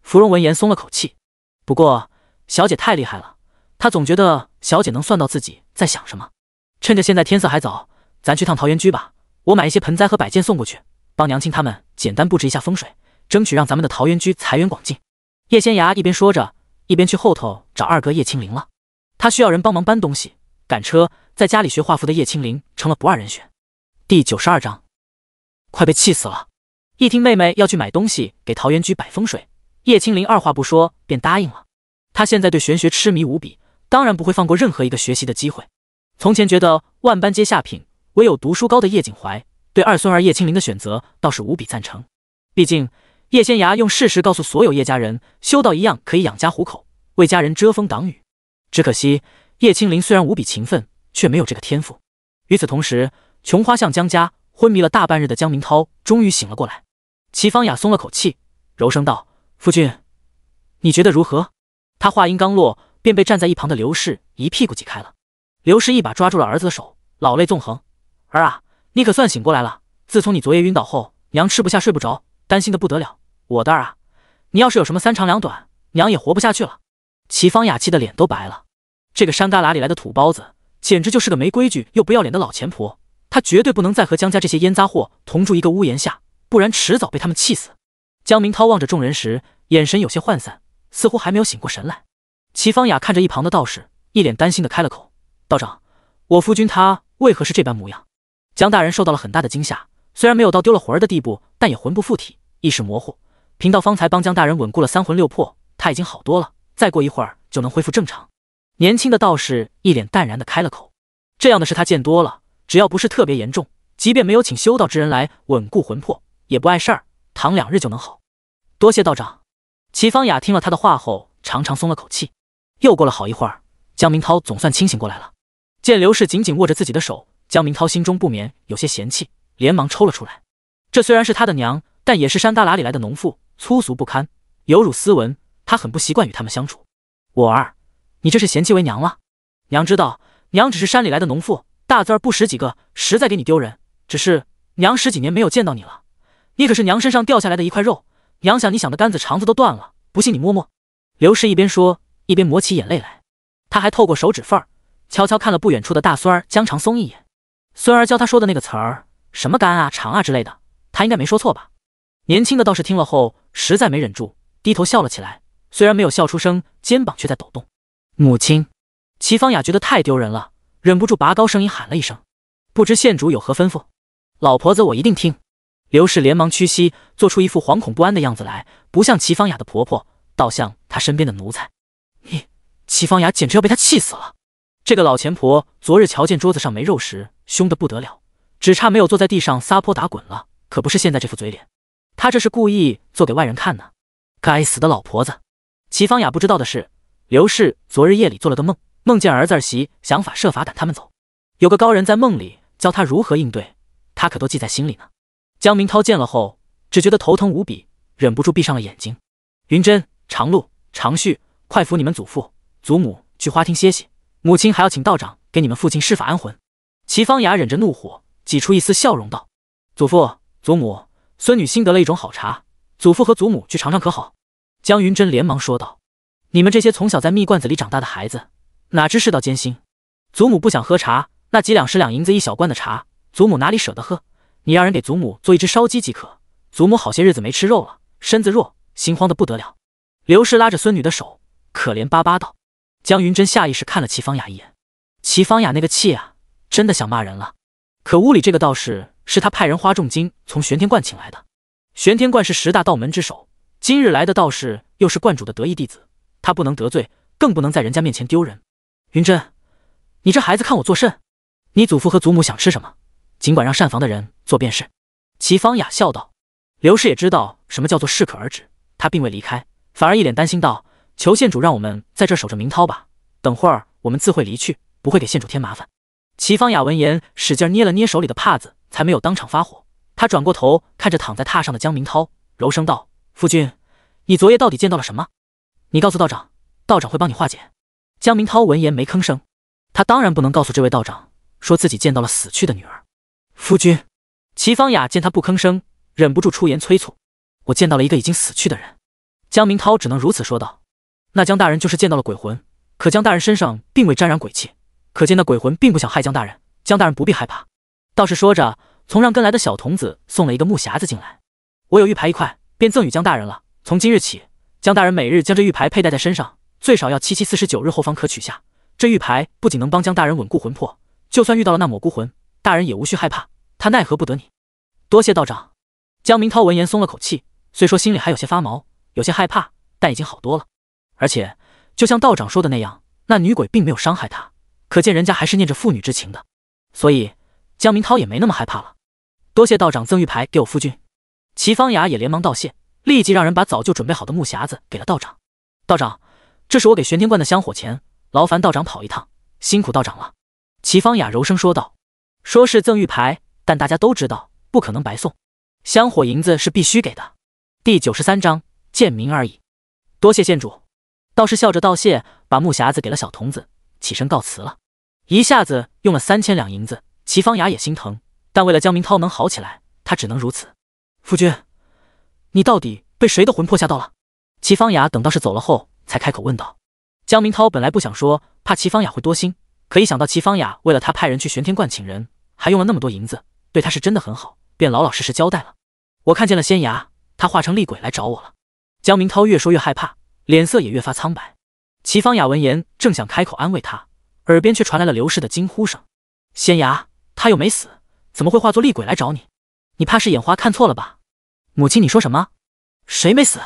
芙蓉闻言松了口气，不过小姐太厉害了，她总觉得小姐能算到自己在想什么。趁着现在天色还早，咱去趟桃源居吧，我买一些盆栽和摆件送过去，帮娘亲他们简单布置一下风水，争取让咱们的桃源居财源广进。叶仙芽一边说着，一边去后头找二哥叶青灵了。他需要人帮忙搬东西、赶车，在家里学画符的叶青灵成了不二人选。第92章，快被气死了！一听妹妹要去买东西给桃源居摆风水，叶青灵二话不说便答应了。他现在对玄学痴迷无比，当然不会放过任何一个学习的机会。从前觉得万般皆下品，唯有读书高的叶景怀，对二孙儿叶青灵的选择倒是无比赞成。毕竟叶仙芽用事实告诉所有叶家人，修道一样可以养家糊口，为家人遮风挡雨。只可惜叶青灵虽然无比勤奋，却没有这个天赋。与此同时，琼花巷江家昏迷了大半日的江明涛终于醒了过来。齐芳雅松了口气，柔声道：“夫君，你觉得如何？”他话音刚落，便被站在一旁的刘氏一屁股挤开了。刘氏一把抓住了儿子的手，老泪纵横：“儿啊，你可算醒过来了！自从你昨夜晕倒后，娘吃不下睡不着，担心的不得了。我的儿啊，你要是有什么三长两短，娘也活不下去了。”齐芳雅气的脸都白了。这个山旮旯里来的土包子，简直就是个没规矩又不要脸的老钱婆。她绝对不能再和江家这些烟杂货同住一个屋檐下，不然迟早被他们气死。江明涛望着众人时，眼神有些涣散，似乎还没有醒过神来。齐芳雅看着一旁的道士，一脸担心的开了口：“道长，我夫君他为何是这般模样？”江大人受到了很大的惊吓，虽然没有到丢了魂儿的地步，但也魂不附体，意识模糊。贫道方才帮江大人稳固了三魂六魄，他已经好多了，再过一会儿就能恢复正常。年轻的道士一脸淡然的开了口：“这样的事他见多了，只要不是特别严重，即便没有请修道之人来稳固魂魄，也不碍事儿，躺2日就能好。多谢道长。”齐芳雅听了他的话后，长长松了口气。又过了好一会儿，江明涛总算清醒过来了。见刘氏紧紧握着自己的手，江明涛心中不免有些嫌弃，连忙抽了出来。这虽然是他的娘，但也是山旮旯里来的农妇，粗俗不堪，有辱斯文，他很不习惯与他们相处。我儿，你这是嫌弃为娘了？娘知道，娘只是山里来的农妇，大字儿不识几个，实在给你丢人。只是娘10几年没有见到你了，你可是娘身上掉下来的一块肉，娘想你想的肝子肠子都断了，不信你摸摸。刘氏一边说，一边抹起眼泪来。他还透过手指缝儿悄悄看了不远处的大孙儿江长松一眼。孙儿教他说的那个词儿，什么肝啊肠啊之类的，他应该没说错吧？年轻的道士听了后，实在没忍住，低头笑了起来，虽然没有笑出声，肩膀却在抖动。母亲。齐芳雅觉得太丢人了，忍不住拔高声音喊了一声：“不知县主有何吩咐？”老婆子我一定听。刘氏连忙屈膝，做出一副惶恐不安的样子来，不像齐芳雅的婆婆，倒像她身边的奴才。齐芳雅简直要被她气死了。这个老钱婆昨日瞧见桌子上没肉时，凶得不得了，只差没有坐在地上撒泼打滚了，可不是现在这副嘴脸。她这是故意做给外人看呢。该死的老婆子！齐芳雅不知道的是，刘氏昨日夜里做了个梦，梦见儿子儿媳想法设法赶他们走，有个高人在梦里教他如何应对，他可都记在心里呢。江明涛见了后，只觉得头疼无比，忍不住闭上了眼睛。云珍、长路、长旭，快扶你们祖父、祖母去花厅歇息，母亲还要请道长给你们父亲施法安魂。齐芳雅忍着怒火，挤出一丝笑容道：“祖父、祖母，孙女新得了一种好茶，祖父和祖母去尝尝可好？”江云珍连忙说道：“你们这些从小在蜜罐子里长大的孩子，哪知世道艰辛？祖母不想喝茶，那几两10两银子一小罐的茶，祖母哪里舍得喝？你让人给祖母做一只烧鸡即可。祖母好些日子没吃肉了，身子弱，心慌得不得了。”刘氏拉着孙女的手，可怜巴巴道。江云珍下意识看了齐芳雅一眼，齐芳雅那个气啊，真的想骂人了。可屋里这个道士是他派人花重金从玄天观请来的，玄天观是10大道门之首，今日来的道士又是观主的得意弟子，他不能得罪，更不能在人家面前丢人。云珍，你这孩子看我作甚？你祖父和祖母想吃什么，尽管让膳房的人做便是。齐芳雅笑道。刘氏也知道什么叫做适可而止，他并未离开，反而一脸担心道：“求县主让我们在这儿守着明涛吧，等会儿我们自会离去，不会给县主添麻烦。”齐芳雅闻言，使劲捏了捏手里的帕子，才没有当场发火。他转过头看着躺在榻上的江明涛，柔声道：“夫君，你昨夜到底见到了什么？你告诉道长，道长会帮你化解。”江明涛闻言没吭声，他当然不能告诉这位道长，说自己见到了死去的女儿。夫君。齐芳雅见他不吭声，忍不住出言催促：“我见到了一个已经死去的人。”江明涛只能如此说道：“那江大人就是见到了鬼魂，可江大人身上并未沾染鬼气，可见那鬼魂并不想害江大人，江大人不必害怕。”道士说着，从让跟来的小童子送了一个木匣子进来。我有玉牌1块，便赠与江大人了。从今日起，江大人每日将这玉牌佩戴在身上，最少要7749日后方可取下。这玉牌不仅能帮江大人稳固魂魄，就算遇到了那抹孤魂，大人也无需害怕，他奈何不得你。多谢道长。江明涛闻言松了口气，虽说心里还有些发毛，有些害怕，但已经好多了。而且就像道长说的那样，那女鬼并没有伤害他，可见人家还是念着父女之情的，所以江明涛也没那么害怕了。多谢道长赠玉牌给我夫君。齐方雅也连忙道谢，立即让人把早就准备好的木匣子给了道长。道长，这是我给玄天观的香火钱，劳烦道长跑一趟，辛苦道长了。齐方雅柔声说道。说是赠玉牌，但大家都知道不可能白送，香火银子是必须给的。第93章贱民而已。多谢县主。道士笑着道谢，把木匣子给了小童子，起身告辞了。一下子用了3000两银子，齐方雅也心疼，但为了江明涛能好起来，他只能如此。夫君，你到底被谁的魂魄吓到了？齐方雅等道士走了后，才开口问道。江明涛本来不想说，怕齐方雅会多心，可一想到齐方雅为了他派人去玄天观请人，还用了那么多银子，对他是真的很好，便老老实实交代了。我看见了仙牙，他化成厉鬼来找我了。江明涛越说越害怕，脸色也越发苍白。齐方雅闻言正想开口安慰他，耳边却传来了刘氏的惊呼声。仙牙，他又没死，怎么会化作厉鬼来找你？你怕是眼花看错了吧？母亲，你说什么？谁没死？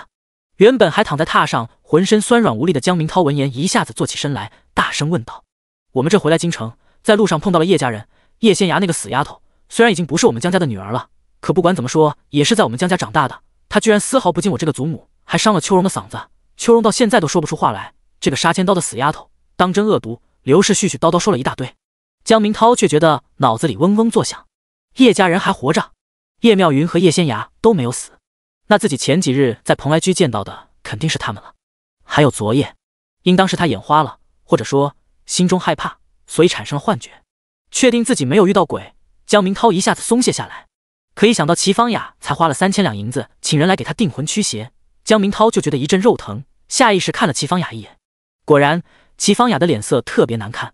原本还躺在榻上浑身酸软无力的江明涛闻言一下子坐起身来，大声问道。我们这回来京城，在路上碰到了叶家人，叶仙牙那个死丫头，虽然已经不是我们江家的女儿了，可不管怎么说也是在我们江家长大的，她居然丝毫不敬我这个祖母，还伤了秋荣的嗓子，秋荣到现在都说不出话来。这个杀千刀的死丫头当真恶毒。刘氏絮絮叨叨说了一大堆，江明涛却觉得脑子里嗡嗡作响。叶家人还活着，叶妙云和叶仙牙都没有死，那自己前几日在蓬莱居见到的肯定是他们了。还有昨夜，应当是他眼花了，或者说心中害怕，所以产生了幻觉。确定自己没有遇到鬼，江明涛一下子松懈下来。可一想到齐方雅才花了3000两银子请人来给他定魂驱邪，江明涛就觉得一阵肉疼，下意识看了齐方雅一眼。果然齐方雅的脸色特别难看，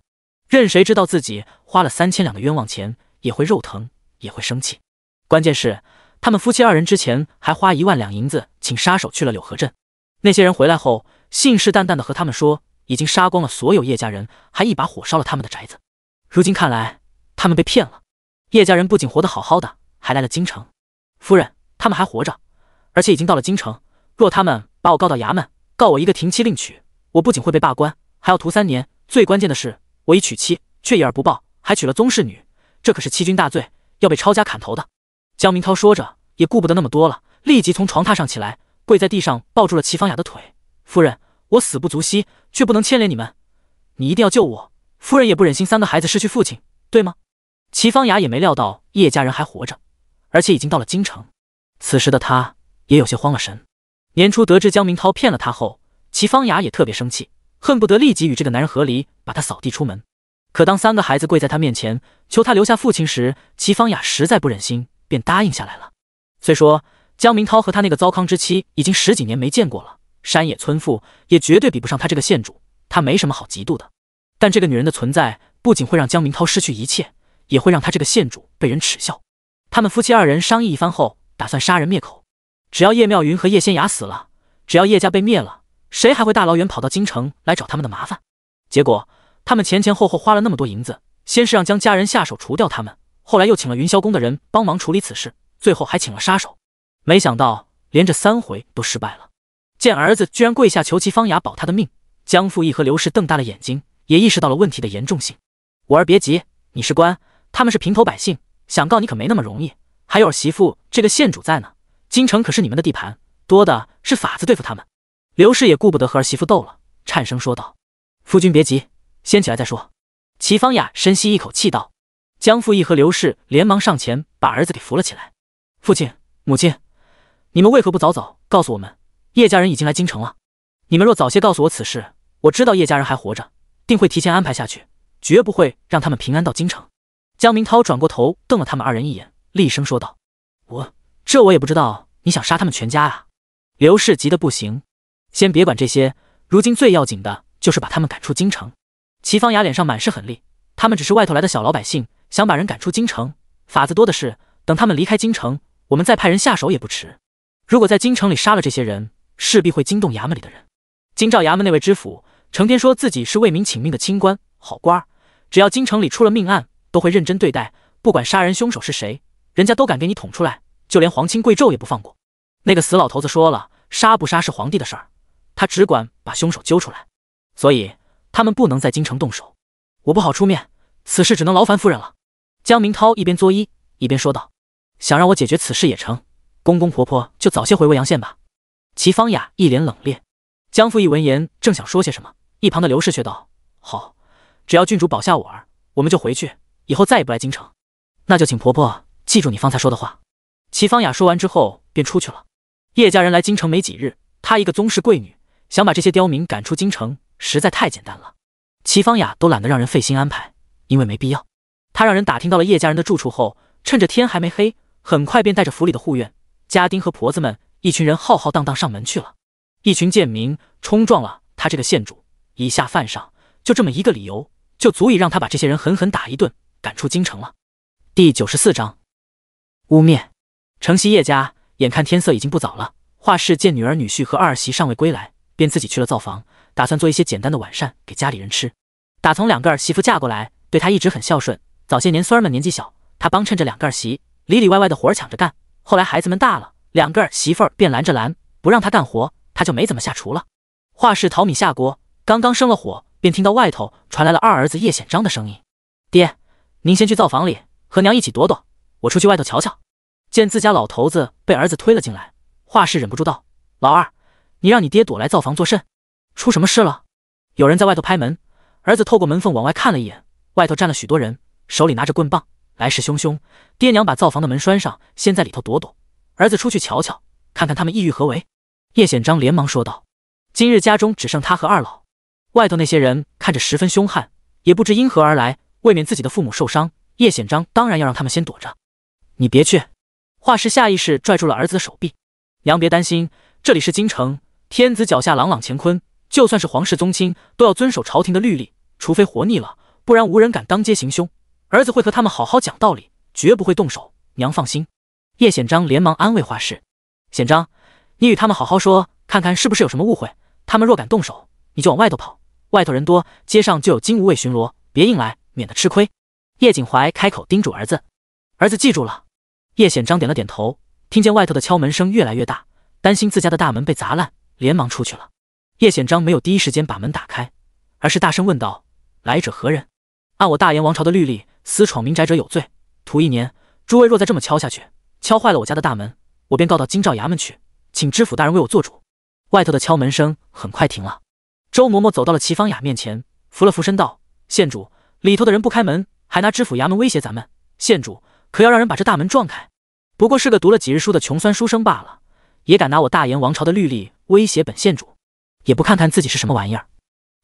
任谁知道自己花了3000两的冤枉钱也会肉疼，也会生气。关键是他们夫妻二人之前还花1万两银子请杀手去了柳河镇，那些人回来后信誓旦旦的和他们说已经杀光了所有叶家人，还一把火烧了他们的宅子。如今看来他们被骗了，叶家人不仅活得好好的，还来了京城。夫人，他们还活着，而且已经到了京城，若他们把我告到衙门，告我一个停妻另娶，我不仅会被罢官，还要徒3年，最关键的是我已娶妻，却一而不报，还娶了宗室女，这可是欺君大罪，要被抄家砍头的。江明涛说着也顾不得那么多了，立即从床榻上起来，跪在地上抱住了齐方雅的腿。夫人，我死不足惜，却不能牵连你们，你一定要救我，夫人也不忍心3个孩子失去父亲，对吗？齐方雅也没料到叶家人还活着，而且已经到了京城，此时的他也有些慌了神。年初得知江明涛骗了他后，齐方雅也特别生气，恨不得立即与这个男人和离，把他扫地出门。可当3个孩子跪在他面前求他留下父亲时，齐方雅实在不忍心，便答应下来了。虽说江明涛和他那个糟糠之妻已经10几年没见过了，山野村妇也绝对比不上他这个县主，他没什么好嫉妒的，但这个女人的存在不仅会让江明涛失去一切，也会让他这个县主被人耻笑。他们夫妻二人商议一番后，打算杀人灭口。只要叶妙云和叶仙雅死了，只要叶家被灭了，谁还会大老远跑到京城来找他们的麻烦？结果他们前前后后花了那么多银子，先是让江家人下手除掉他们，后来又请了云霄宫的人帮忙处理此事，最后还请了杀手。没想到连着3回都失败了。见儿子居然跪下求齐方雅保他的命，江父义和刘氏瞪大了眼睛，也意识到了问题的严重性。我儿别急，你是官，他们是平头百姓，想告你可没那么容易。还有儿媳妇这个县主在呢，京城可是你们的地盘，多的是法子对付他们。刘氏也顾不得和儿媳妇斗了，颤声说道。夫君别急，先起来再说。齐方雅深吸一口气道。江父义和刘氏连忙上前把儿子给扶了起来。父亲母亲，你们为何不早早告诉我们叶家人已经来京城了？你们若早些告诉我此事，我知道叶家人还活着，定会提前安排下去，绝不会让他们平安到京城。江明涛转过头瞪了他们2人一眼，厉声说道。我也不知道你想杀他们全家啊。刘氏急得不行。先别管这些，如今最要紧的就是把他们赶出京城。齐方雅脸上满是狠厉，他们只是外头来的小老百姓，想把人赶出京城，法子多的是，等他们离开京城，我们再派人下手也不迟。如果在京城里杀了这些人，势必会惊动衙门里的人。京兆衙门那位知府成天说自己是为民请命的清官好官，只要京城里出了命案，都会认真对待，不管杀人凶手是谁，人家都敢给你捅出来，就连皇亲贵胄也不放过。那个死老头子说了，杀不杀是皇帝的事儿，他只管把凶手揪出来，所以他们不能在京城动手。我不好出面，此事只能劳烦夫人了。江明涛一边作揖一边说道：想让我解决此事也成，公公婆婆就早些回未阳县吧。齐芳雅一脸冷冽。江父一闻言正想说些什么，一旁的刘氏却道：好，只要郡主保下我儿，我们就回去，以后再也不来京城。那就请婆婆记住你方才说的话。齐芳雅说完之后便出去了。叶家人来京城没几日，她一个宗室贵女，想把这些刁民赶出京城实在太简单了。齐芳雅都懒得让人费心安排，因为没必要。她让人打听到了叶家人的住处后，趁着天还没黑，很快便带着府里的护院、家丁和婆子们一群人浩浩荡荡上门去了。一群贱民冲撞了他这个县主，以下犯上，就这么一个理由，就足以让他把这些人狠狠打一顿，赶出京城了。第94章污蔑。城西叶家眼看天色已经不早了，华氏见女儿女婿和二儿媳尚未归来，便自己去了灶房，打算做一些简单的晚膳给家里人吃。打从两个儿媳妇嫁过来，对他一直很孝顺。早些年孙儿们年纪小，他帮衬着两个儿媳，里里外外的活儿抢着干。后来孩子们大了，两个儿媳妇儿便拦着拦，不让他干活，他就没怎么下厨了。华氏淘米下锅，刚刚生了火，便听到外头传来了二儿子叶显章的声音：爹，您先去灶房里和娘一起躲躲，我出去外头瞧瞧。见自家老头子被儿子推了进来，华氏忍不住道：老二，你让你爹躲来灶房作甚？出什么事了？有人在外头拍门。儿子透过门缝往外看了一眼，外头站了许多人，手里拿着棍棒，来势汹汹。爹娘把灶房的门拴上，先在里头躲躲，儿子出去瞧瞧，看看他们意欲何为。叶显章连忙说道：今日家中只剩他和二老，外头那些人看着十分凶悍，也不知因何而来，为免自己的父母受伤，叶显章当然要让他们先躲着。你别去。华氏下意识拽住了儿子的手臂。娘别担心，这里是京城，天子脚下朗朗乾坤，就算是皇室宗亲都要遵守朝廷的律例，除非活腻了，不然无人敢当街行凶。儿子会和他们好好讲道理，绝不会动手，娘放心。叶显章连忙安慰华氏：显章，你与他们好好说，看看是不是有什么误会，他们若敢动手，你就往外头跑，外头人多，街上就有金吾卫巡逻，别硬来，免得吃亏。叶景怀开口叮嘱儿子：儿子记住了。叶显章点了点头，听见外头的敲门声越来越大，担心自家的大门被砸烂，连忙出去了。叶显章没有第一时间把门打开，而是大声问道：来者何人？按我大燕王朝的律例，私闯民宅者有罪，徒1年。诸位若再这么敲下去，敲坏了我家的大门，我便告到京兆衙门去，请知府大人为我做主。外头的敲门声很快停了。周嬷嬷走到了齐芳雅面前，扶了扶身道：县主，里头的人不开门，还拿知府衙门威胁咱们，县主可要让人把这大门撞开。不过是个读了几日书的穷酸书生罢了，也敢拿我大燕王朝的律例威胁本县主，也不看看自己是什么玩意儿。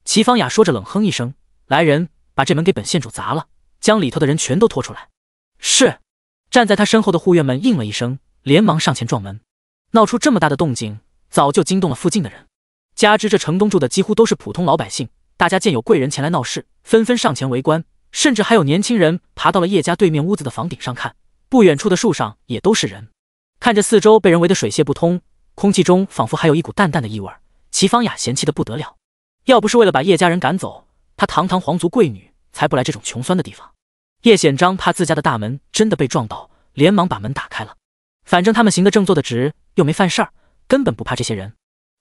齐芳雅说着冷哼一声：来人，把这门给本县主砸了，将里头的人全都拖出来。是。站在他身后的护院们应了一声，连忙上前撞门。闹出这么大的动静，早就惊动了附近的人。加之这城东住的几乎都是普通老百姓，大家见有贵人前来闹事，纷纷上前围观，甚至还有年轻人爬到了叶家对面屋子的房顶上看。不远处的树上也都是人。看着四周被人围得水泄不通，空气中仿佛还有一股淡淡的异味，齐芳雅嫌弃得不得了。要不是为了把叶家人赶走，她堂堂皇族贵女才不来这种穷酸的地方。叶显章怕自家的大门真的被撞倒，连忙把门打开了。反正他们行得正坐得直，又没犯事儿，根本不怕这些人。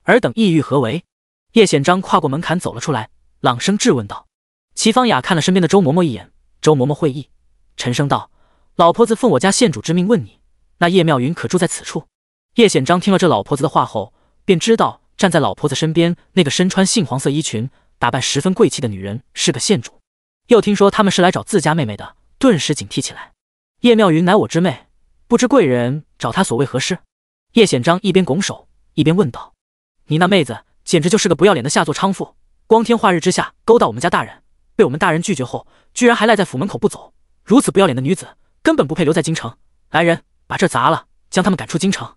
尔等意欲何为？叶显章跨过门槛走了出来，朗声质问道。齐芳雅看了身边的周嬷嬷一眼，周嬷嬷会意，沉声道：老婆子奉我家县主之命问你，那叶妙云可住在此处？叶显章听了这老婆子的话后，便知道站在老婆子身边那个身穿杏黄色衣裙、打扮十分贵气的女人是个县主。又听说他们是来找自家妹妹的，顿时警惕起来。叶妙云乃我之妹，不知贵人找她所为何事？叶显章一边拱手一边问道：你那妹子简直就是个不要脸的下作娼妇，光天化日之下勾搭我们家大人，被我们大人拒绝后，居然还赖在府门口不走。如此不要脸的女子，根本不配留在京城。来人，把这砸了，将他们赶出京城。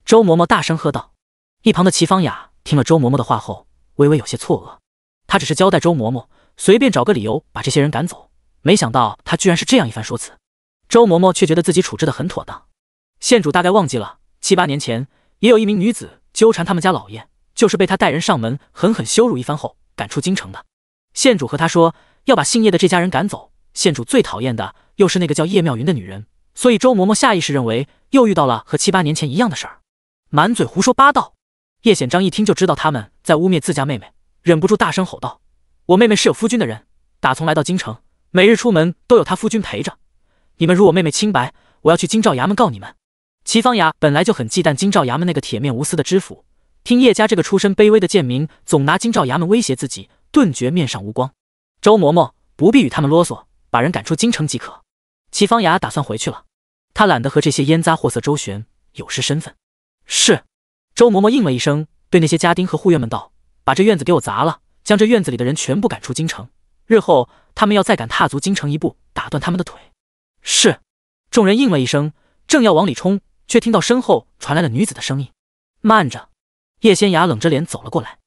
周嬷嬷大声喝道。一旁的齐芳雅听了周嬷嬷的话后，微微有些错愕。她只是交代周嬷嬷随便找个理由把这些人赶走，没想到她居然是这样一番说辞。周嬷嬷却觉得自己处置得很妥当。县主大概忘记了，7、8年前也有一名女子纠缠他们家老爷，就是被他带人上门狠狠羞辱一番后赶出京城的。县主和他说要把姓叶的这家人赶走，县主最讨厌的又是那个叫叶妙云的女人，所以周嬷嬷下意识认为又遇到了和7、8年前一样的事儿，满嘴胡说八道。叶显章一听就知道他们在污蔑自家妹妹，忍不住大声吼道：“我妹妹是有夫君的人，打从来到京城，每日出门都有她夫君陪着。你们辱我妹妹清白，我要去京兆衙门告你们。”齐方雅本来就很忌惮京兆衙门那个铁面无私的知府，听叶家这个出身卑微的贱民总拿京兆衙门威胁自己，顿觉面上无光。周嬷嬷不必与他们啰嗦，把人赶出京城即可。齐方雅打算回去了，他懒得和这些烟杂货色周旋，有失身份。是。周嬷嬷应了一声，对那些家丁和护院们道：“把这院子给我砸了，将这院子里的人全部赶出京城。日后他们要再敢踏足京城一步，打断他们的腿。”是。众人应了一声，正要往里冲，却听到身后传来了女子的声音：“慢着！”叶仙雅冷着脸走了过来。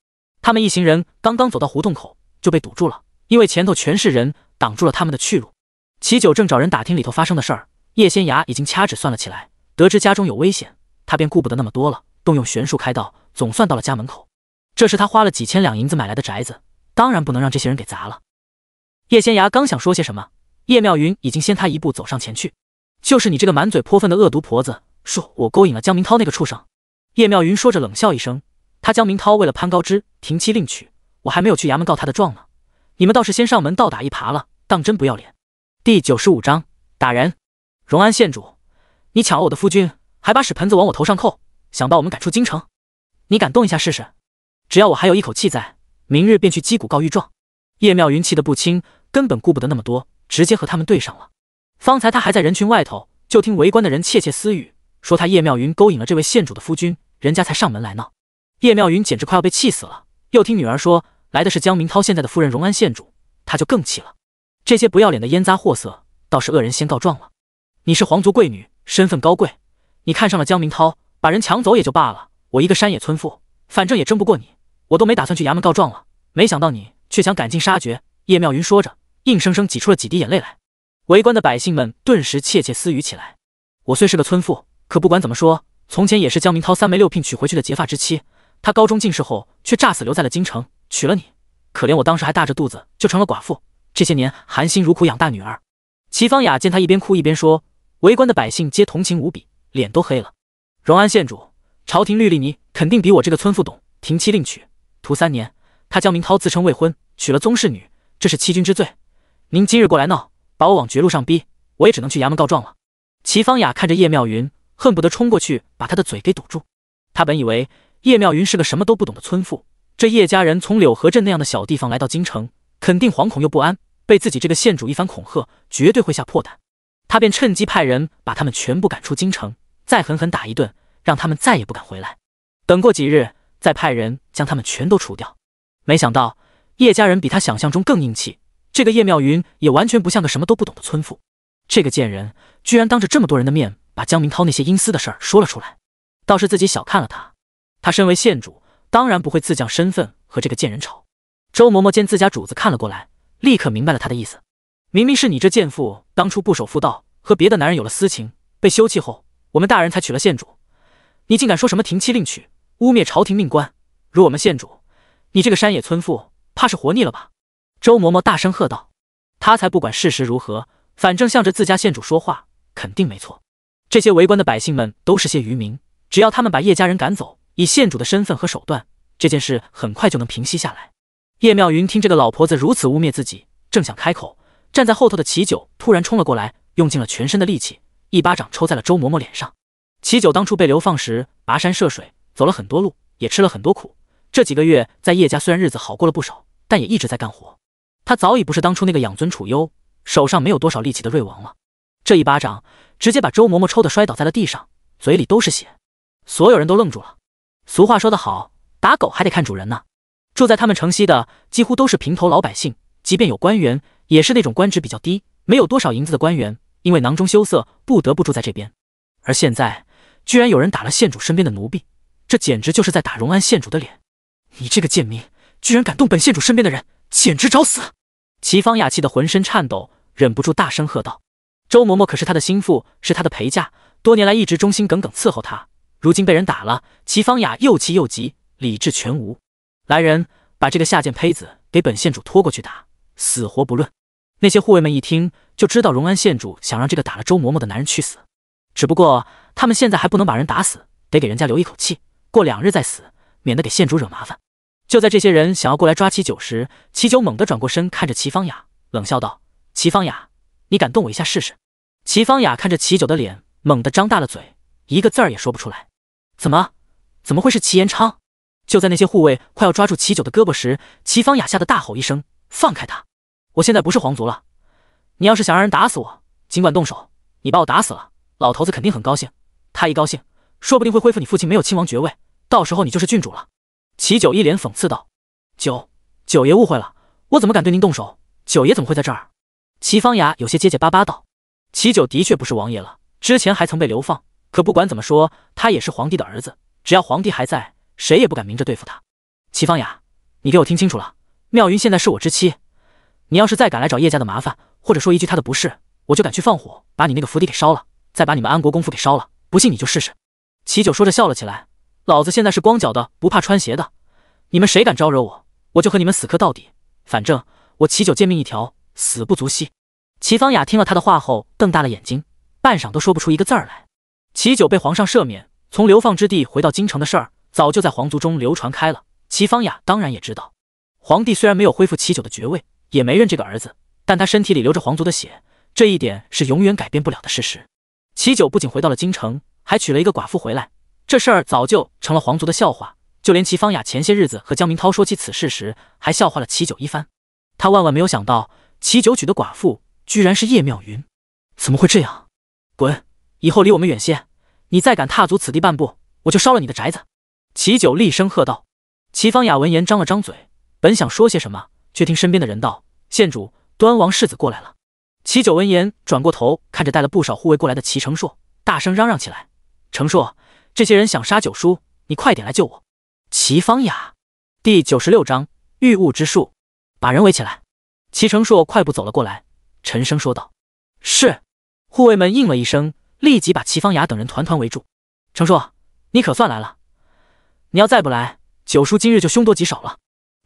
他们一行人刚刚走到胡同口，就被堵住了，因为前头全是人，挡住了他们的去路。齐九正找人打听里头发生的事儿，叶仙雅已经掐指算了起来，得知家中有危险，他便顾不得那么多了，动用玄术开道，总算到了家门口。这是他花了几千两银子买来的宅子，当然不能让这些人给砸了。叶仙雅刚想说些什么，叶妙云已经先他一步走上前去：“就是你这个满嘴泼粪的恶毒婆子，说我勾引了江明涛那个畜生。”叶妙云说着冷笑一声：“他江明涛为了潘高枝停妻另娶，我还没有去衙门告他的状呢，你们倒是先上门倒打一耙了，当真不要脸。”第95章打人。荣安县主，你抢了我的夫君，还把屎盆子往我头上扣，想把我们赶出京城？你敢动一下试试？只要我还有一口气在，明日便去击鼓告御状。叶妙云气得不轻，根本顾不得那么多，直接和他们对上了。方才他还在人群外头，就听围观的人窃窃私语，说他叶妙云勾引了这位县主的夫君，人家才上门来闹。叶妙云简直快要被气死了，又听女儿说来的是江明涛现在的夫人荣安县主，他就更气了。这些不要脸的烟杂货色，倒是恶人先告状了。你是皇族贵女，身份高贵，你看上了江明涛，把人抢走也就罢了，我一个山野村妇，反正也争不过你，我都没打算去衙门告状了，没想到你却想赶尽杀绝。叶妙云说着，硬生生挤出了几滴眼泪来。围观的百姓们顿时窃窃私语起来。我虽是个村妇，可不管怎么说，从前也是江明涛3媒6聘娶回去的结发之妻，他高中进士后却诈死留在了京城，娶了你，可怜我当时还大着肚子就成了寡妇，这些年含辛茹苦养大女儿。齐方雅见他一边哭一边说，围观的百姓皆同情无比，脸都黑了。荣安县主，朝廷律例你肯定比我这个村妇懂，停妻另娶，徒3年，他江明涛自称未婚，娶了宗室女，这是欺君之罪。您今日过来闹，把我往绝路上逼，我也只能去衙门告状了。齐方雅看着叶妙云，恨不得冲过去把她的嘴给堵住。他本以为叶妙云是个什么都不懂的村妇，这叶家人从柳河镇那样的小地方来到京城，肯定惶恐又不安，被自己这个县主一番恐吓，绝对会下破胆。他便趁机派人把他们全部赶出京城，再狠狠打一顿，让他们再也不敢回来。等过几日，再派人将他们全都除掉。没想到叶家人比他想象中更硬气，这个叶妙云也完全不像个什么都不懂的村妇。这个贱人居然当着这么多人的面把江明涛那些阴私的事儿说了出来，倒是自己小看了他。他身为县主，当然不会自降身份和这个贱人吵。周嬷嬷见自家主子看了过来，立刻明白了他的意思。明明是你这贱妇当初不守妇道，和别的男人有了私情，被休弃后，我们大人才娶了县主，你竟敢说什么停妻另娶，污蔑朝廷命官，辱我们县主，你这个山野村妇，怕是活腻了吧？周嬷嬷大声喝道。他才不管事实如何，反正向着自家县主说话，肯定没错。这些围观的百姓们都是些愚民，只要他们把叶家人赶走，以县主的身份和手段，这件事很快就能平息下来。叶妙云听这个老婆子如此污蔑自己，正想开口，站在后头的齐九突然冲了过来，用尽了全身的力气，一巴掌抽在了周嬷嬷脸上。齐九当初被流放时跋山涉水，走了很多路，也吃了很多苦，这几个月在叶家虽然日子好过了不少，但也一直在干活。他早已不是当初那个养尊处优，手上没有多少力气的瑞王了。这一巴掌直接把周嬷嬷抽得摔倒在了地上，嘴里都是血。所有人都愣住了。俗话说得好，打狗还得看主人呢。住在他们城西的几乎都是平头老百姓，即便有官员，也是那种官职比较低，没有多少银子的官员，因为囊中羞涩，不得不住在这边。而现在居然有人打了县主身边的奴婢，这简直就是在打荣安县主的脸。你这个贱民，居然敢动本县主身边的人，简直找死！齐方雅气得浑身颤抖，忍不住大声喝道。周嬷嬷可是他的心腹，是他的陪嫁，多年来一直忠心耿耿伺候他，如今被人打了，齐芳雅又气又急，理智全无。来人，把这个下贱胚子给本县主拖过去打，死活不论。那些护卫们一听就知道荣安县主想让这个打了周嬷嬷的男人去死，只不过他们现在还不能把人打死，得给人家留一口气，过2日再死，免得给县主惹麻烦。就在这些人想要过来抓齐九时，齐九猛地转过身看着齐芳雅，冷笑道：齐芳雅，你敢动我一下试试？齐芳雅看着齐九的脸，猛地张大了嘴，一个字儿也说不出来。怎么会是齐延昌？就在那些护卫快要抓住齐九的胳膊时，齐芳雅吓得大吼一声：放开他！我现在不是皇族了，你要是想让人打死我，尽管动手，你把我打死了，老头子肯定很高兴，他一高兴，说不定会恢复你父亲没有亲王爵位，到时候你就是郡主了。齐九一脸讽刺道：九爷误会了，我怎么敢对您动手？九爷怎么会在这儿？齐芳雅有些结结巴巴道：齐九的确不是王爷了，之前还曾被流放，可不管怎么说，他也是皇帝的儿子，只要皇帝还在，谁也不敢明着对付他。齐芳雅，你给我听清楚了，妙云现在是我之妻，你要是再敢来找叶家的麻烦，或者说一句他的不是，我就敢去放火，把你那个府邸给烧了，再把你们安国公府给烧了，不信你就试试。齐九说着笑了起来：老子现在是光脚的，不怕穿鞋的，你们谁敢招惹我，我就和你们死磕到底，反正我齐九贱命一条，死不足惜。齐芳雅听了他的话后瞪大了眼睛，半晌都说不出一个字儿来。齐九被皇上赦免，从流放之地回到京城的事儿早就在皇族中流传开了，齐芳雅当然也知道。皇帝虽然没有恢复齐九的爵位，也没认这个儿子，但他身体里流着皇族的血，这一点是永远改变不了的事实。齐九不仅回到了京城，还娶了一个寡妇回来，这事儿早就成了皇族的笑话，就连齐芳雅前些日子和江明涛说起此事时，还笑话了齐九一番。他万万没有想到，齐九娶的寡妇居然是叶妙云。怎么会这样？滚！以后离我们远些，你再敢踏足此地半步，我就烧了你的宅子！齐九厉声喝道。齐芳雅闻言张了张嘴，本想说些什么，却听身边的人道：县主，端王世子过来了。齐九闻言转过头，看着带了不少护卫过来的齐成硕，大声嚷嚷起来：成硕，这些人想杀九叔，你快点来救我！齐芳雅第96章御物之术，把人围起来。齐成硕快步走了过来，沉声说道：是。护卫们应了一声，立即把齐芳雅等人团团围住。成硕，你可算来了，你要再不来，九叔今日就凶多吉少了。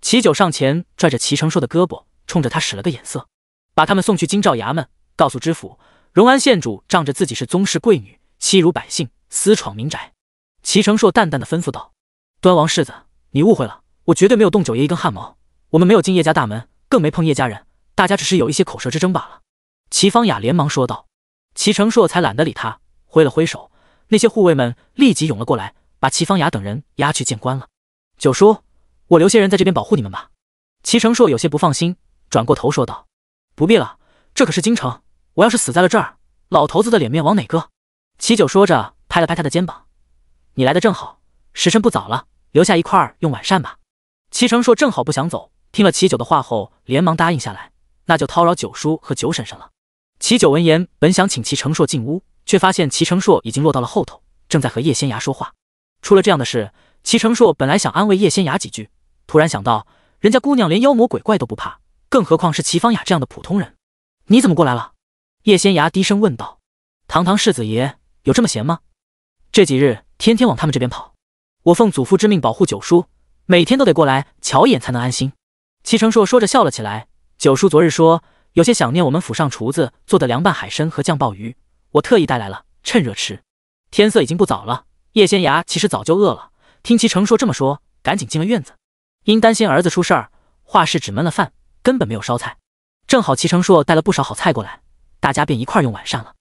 齐九上前拽着齐成硕的胳膊，冲着他使了个眼色，把他们送去京兆衙门，告诉知府，荣安县主仗着自己是宗室贵女，欺辱百姓，私闯民宅。齐成硕淡淡的吩咐道：端王世子，你误会了，我绝对没有动九爷一根汗毛，我们没有进叶家大门，更没碰叶家人，大家只是有一些口舌之争罢了。齐芳雅连忙说道。齐成硕才懒得理他，挥了挥手，那些护卫们立即涌了过来，把齐芳雅等人押去见官了。九叔，我留些人在这边保护你们吧。齐成硕有些不放心，转过头说道：不必了，这可是京城，我要是死在了这儿，老头子的脸面往哪搁？齐九说着拍了拍他的肩膀：你来的正好，时辰不早了，留下一块儿用晚膳吧。齐成硕正好不想走，听了齐九的话后连忙答应下来，那就叨扰九叔和九婶婶了。齐九闻言本想请齐成硕进屋，却发现齐成硕已经落到了后头，正在和叶仙崖说话。出了这样的事，齐成硕本来想安慰叶仙崖几句，突然想到人家姑娘连妖魔鬼怪都不怕，更何况是齐芳雅这样的普通人。你怎么过来了？叶仙崖低声问道。堂堂世子爷有这么闲吗？这几日天天往他们这边跑，我奉祖父之命保护九叔，每天都得过来瞧一眼才能安心。齐成硕说着笑了起来。九叔昨日说有些想念我们府上厨子做的凉拌海参和酱鲍鱼，我特意带来了，趁热吃。天色已经不早了，叶仙崖其实早就饿了，听齐成硕这么说，赶紧进了院子。因担心儿子出事儿，画室只焖了饭，根本没有烧菜。正好齐成硕带了不少好菜过来，大家便一块用晚膳了。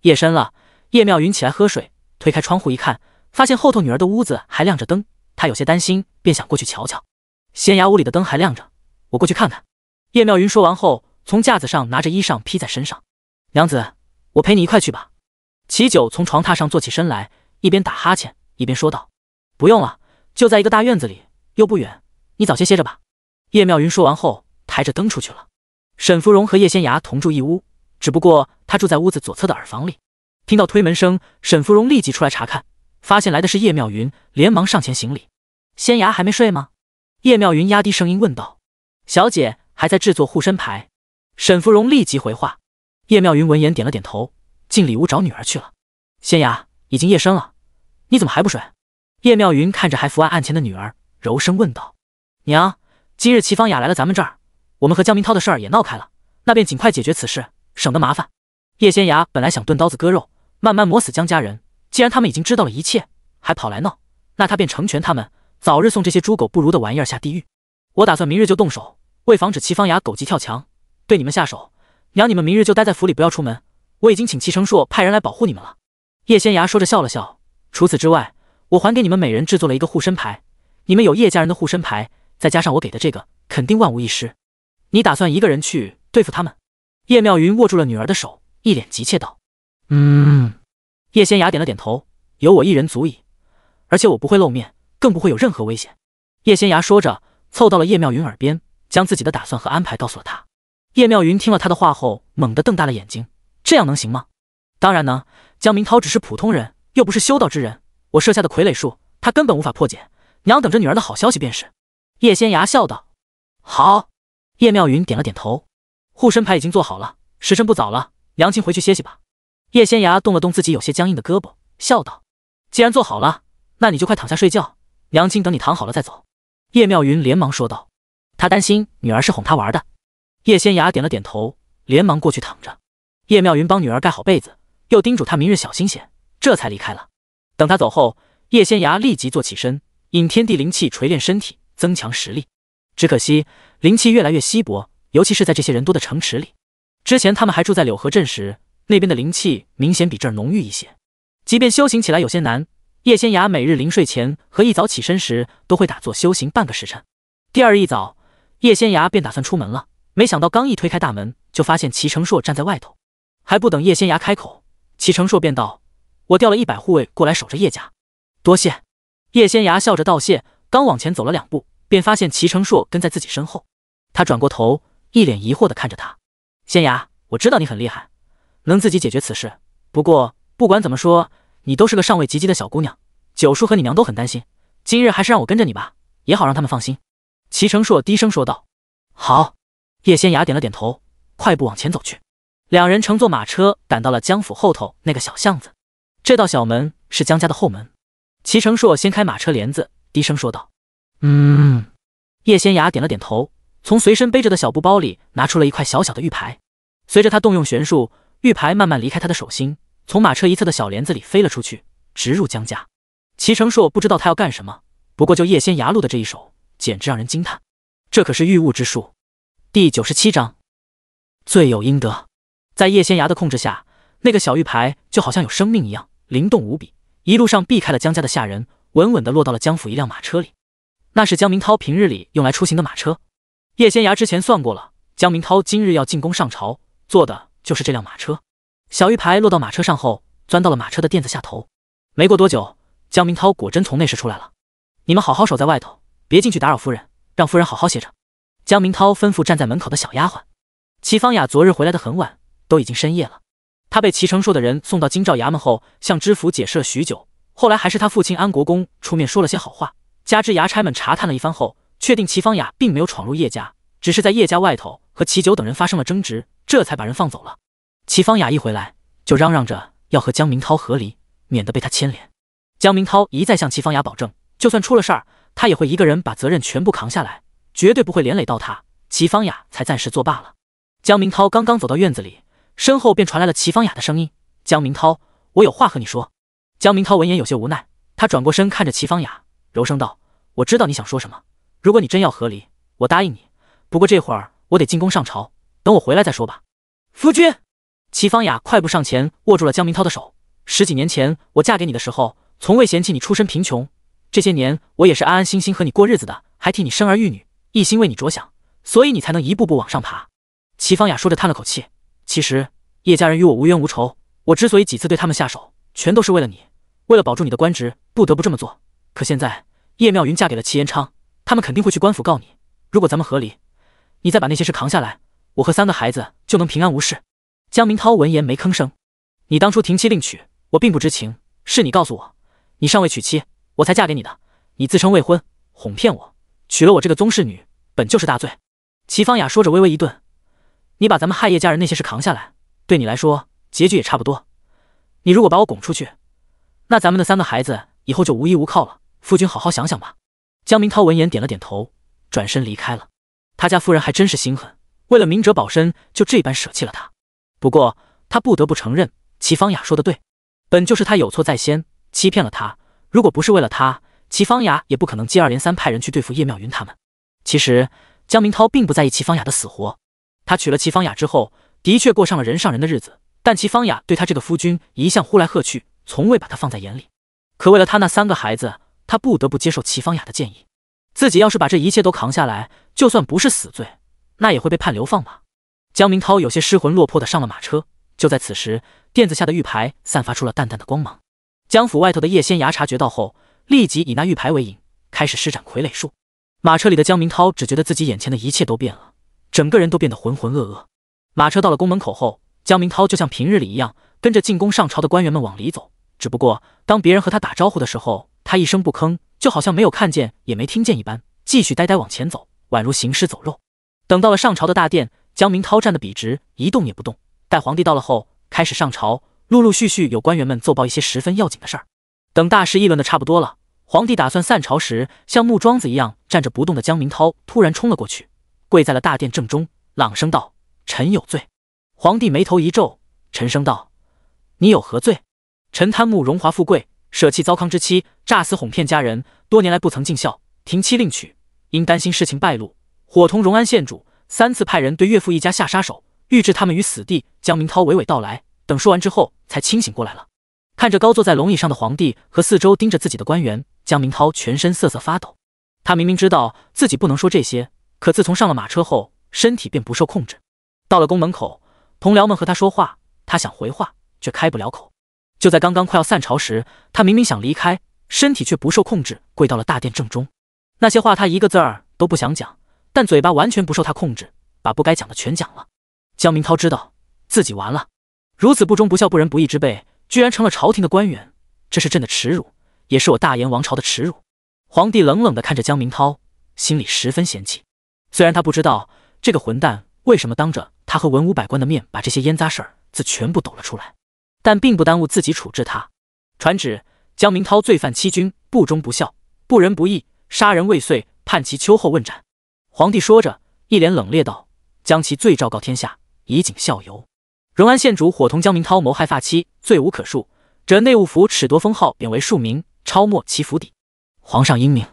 夜深了，叶妙云起来喝水，推开窗户一看，发现后头女儿的屋子还亮着灯，她有些担心，便想过去瞧瞧。仙崖屋里的灯还亮着，我过去看看。叶妙云说完后，从架子上拿着衣裳披在身上。娘子，我陪你一块去吧。齐九从床榻上坐起身来，一边打哈欠一边说道：不用了，就在一个大院子里，又不远，你早些歇着吧。叶妙云说完后，抬着灯出去了。沈芙蓉和叶仙崖同住一屋，只不过她住在屋子左侧的耳房里。听到推门声，沈芙蓉立即出来查看，发现来的是叶妙云，连忙上前行礼。仙崖还没睡吗？叶妙云压低声音问道。小姐还在制作护身牌。沈芙蓉立即回话。叶妙云闻言点了点头，进里屋找女儿去了。仙芽，已经夜深了，你怎么还不睡？叶妙云看着还伏案案前的女儿，柔声问道。娘，今日齐芳雅来了咱们这儿，我们和江明涛的事儿也闹开了，那便尽快解决此事，省得麻烦。叶仙芽本来想钝刀子割肉，慢慢磨死江家人，既然他们已经知道了一切，还跑来闹，那他便成全他们，早日送这些猪狗不如的玩意儿下地狱。我打算明日就动手，为防止齐芳雅狗急跳墙，对你们下手。娘，你们明日就待在府里，不要出门。我已经请齐成硕派人来保护你们了。叶仙芽说着笑了笑，除此之外，我还给你们每人制作了一个护身牌，你们有叶家人的护身牌，再加上我给的这个，肯定万无一失。你打算一个人去对付他们？叶妙云握住了女儿的手，一脸急切道。叶仙芽点了点头，有我一人足矣，而且我不会露面，更不会有任何危险。叶仙芽说着，凑到了叶妙云耳边，将自己的打算和安排告诉了她。叶妙云听了他的话后，猛地瞪大了眼睛，这样能行吗？当然能，江明涛只是普通人，又不是修道之人，我设下的傀儡术，他根本无法破解。娘等着女儿的好消息便是。叶仙芽笑道。好。叶妙云点了点头，护身牌已经做好了，时辰不早了，娘亲回去歇息吧。叶仙芽动了动自己有些僵硬的胳膊，笑道。既然做好了，那你就快躺下睡觉，娘亲等你躺好了再走。叶妙云连忙说道。她担心女儿是哄她玩的。叶仙芽点了点头，连忙过去躺着。叶妙云帮女儿盖好被子，又叮嘱她明日小心些，这才离开了。等她走后，叶仙芽立即坐起身，引天地灵气锤炼身体，增强实力。只可惜灵气越来越稀薄，尤其是在这些人多的城池里。之前他们还住在柳河镇时，那边的灵气明显比这儿浓郁一些，即便修行起来有些难，叶仙芽每日临睡前和一早起身时都会打坐修行半个时辰。第二日一早，叶仙芽便打算出门了，没想到刚一推开大门，就发现齐成硕站在外头。还不等叶仙芽开口，齐成硕便道：我调了100护卫过来守着叶家。多谢。叶仙芽笑着道谢，刚往前走了2步，便发现齐成硕跟在自己身后。他转过头，一脸疑惑地看着他。仙芽，我知道你很厉害，能自己解决此事，不过不管怎么说，你都是个尚未及笄的小姑娘，九叔和你娘都很担心，今日还是让我跟着你吧，也好让他们放心。齐成硕低声说道。好。叶仙芽点了点头，快步往前走去。两人乘坐马车赶到了江府后头那个小巷子，这道小门是江家的后门。齐成硕掀开马车帘子，低声说道。叶仙芽点了点头，从随身背着的小布包里拿出了一块小小的玉牌。随着他动用玄术，玉牌慢慢离开他的手心，从马车一侧的小帘子里飞了出去，直入江家。齐成硕不知道他要干什么，不过就叶仙芽露的这一手，简直让人惊叹。这可是御物之术。第97章，罪有应得。在叶仙芽的控制下，那个小玉牌就好像有生命一样，灵动无比，一路上避开了江家的下人，稳稳地落到了江府一辆马车里。那是江明涛平日里用来出行的马车。叶仙芽之前算过了，江明涛今日要进宫上朝，坐的就是这辆马车。小玉牌落到马车上后，钻到了马车的垫子下头。没过多久，江明涛果真从内室出来了。你们好好守在外头，别进去打扰夫人，让夫人好好歇着。江明涛吩咐站在门口的小丫鬟。齐芳雅昨日回来的很晚，都已经深夜了。她被齐成硕的人送到京兆衙门后，向知府解释了许久，后来还是他父亲安国公出面说了些好话，加之衙差们查探了一番后，确定齐芳雅并没有闯入叶家，只是在叶家外头和齐九等人发生了争执，这才把人放走了。齐芳雅一回来就嚷嚷着要和江明涛和离，免得被他牵连。江明涛一再向齐芳雅保证，就算出了事儿，他也会一个人把责任全部扛下来，绝对不会连累到他。齐芳雅才暂时作罢了。江明涛刚刚走到院子里，身后便传来了齐芳雅的声音：江明涛，我有话和你说。江明涛闻言有些无奈，他转过身看着齐芳雅，柔声道：我知道你想说什么，如果你真要和离，我答应你，不过这会儿我得进宫上朝，等我回来再说吧。夫君。齐芳雅快步上前握住了江明涛的手。10几年前我嫁给你的时候，从未嫌弃你出身贫穷，这些年我也是安安心心和你过日子的，还替你生儿育女，一心为你着想，所以你才能一步步往上爬。齐芳雅说着叹了口气，其实叶家人与我无冤无仇，我之所以几次对他们下手，全都是为了你，为了保住你的官职，不得不这么做。可现在叶妙云嫁给了齐延昌，他们肯定会去官府告你，如果咱们和离，你再把那些事扛下来，我和3个孩子就能平安无事。江明涛闻言没吭声。你当初停妻另娶，我并不知情，是你告诉我，你尚未娶妻，我才嫁给你的，你自称未婚，哄骗我，娶了我这个宗室女，本就是大罪。齐芳雅说着微微一顿，你把咱们害叶家人那些事扛下来，对你来说结局也差不多。你如果把我拱出去，那咱们的3个孩子以后就无依无靠了。夫君好好想想吧。江明涛闻言点了点头，转身离开了。他家夫人还真是心狠，为了明哲保身，就这般舍弃了他。不过他不得不承认，齐芳雅说的对，本就是他有错在先，欺骗了他。如果不是为了他，齐芳雅也不可能接二连三派人去对付叶妙云他们。其实江明涛并不在意齐芳雅的死活，他娶了齐芳雅之后，的确过上了人上人的日子，但齐芳雅对他这个夫君一向呼来喝去，从未把他放在眼里。可为了他那3个孩子，他不得不接受齐芳雅的建议。自己要是把这一切都扛下来，就算不是死罪，那也会被判流放吧。江明涛有些失魂落魄地上了马车。就在此时，垫子下的玉牌散发出了淡淡的光芒。江府外头的叶仙崖察觉到后，立即以那玉牌为引，开始施展傀儡术。马车里的江明涛只觉得自己眼前的一切都变了，整个人都变得浑浑噩噩。马车到了宫门口后，江明涛就像平日里一样，跟着进宫上朝的官员们往里走。只不过当别人和他打招呼的时候，他一声不吭，就好像没有看见也没听见一般，继续呆呆往前走，宛如行尸走肉。等到了上朝的大殿，江明涛站得笔直，一动也不动。待皇帝到了后，开始上朝，陆陆续续有官员们奏报一些十分要紧的事儿。等大事议论的差不多了，皇帝打算散朝时，像木桩子一样站着不动的江明涛突然冲了过去，跪在了大殿正中，朗声道：“臣有罪。”皇帝眉头一皱，沉声道：“你有何罪？”“臣贪慕荣华富贵，舍弃糟糠之妻，诈死哄骗家人，多年来不曾尽孝，停妻另娶，因担心事情败露，伙同荣安县主3次派人对岳父一家下杀手，欲置他们于死地。”江明涛娓娓道来，等说完之后才清醒过来了。看着高坐在龙椅上的皇帝和四周盯着自己的官员，江明涛全身瑟瑟发抖。他明明知道自己不能说这些，可自从上了马车后，身体便不受控制。到了宫门口，同僚们和他说话，他想回话却开不了口。就在刚刚快要散朝时，他明明想离开，身体却不受控制，跪到了大殿正中。那些话他一个字儿都不想讲，但嘴巴完全不受他控制，把不该讲的全讲了。江明涛知道自己完了，如此不忠不孝不仁不义之辈，居然成了朝廷的官员，这是朕的耻辱，也是我大燕王朝的耻辱。皇帝冷冷地看着江明涛，心里十分嫌弃。虽然他不知道这个混蛋为什么当着他和文武百官的面把这些烟杂事儿自全部抖了出来，但并不耽误自己处置他。传旨，江明涛罪犯欺君，不忠不孝，不仁不义，杀人未遂，判其秋后问斩。皇帝说着，一脸冷冽道：“将其罪昭告天下，以儆效尤。”荣安县主伙同江明涛谋害发妻，罪无可恕，这内务府褫夺封号，贬为庶民，抄没其府邸。皇上英明！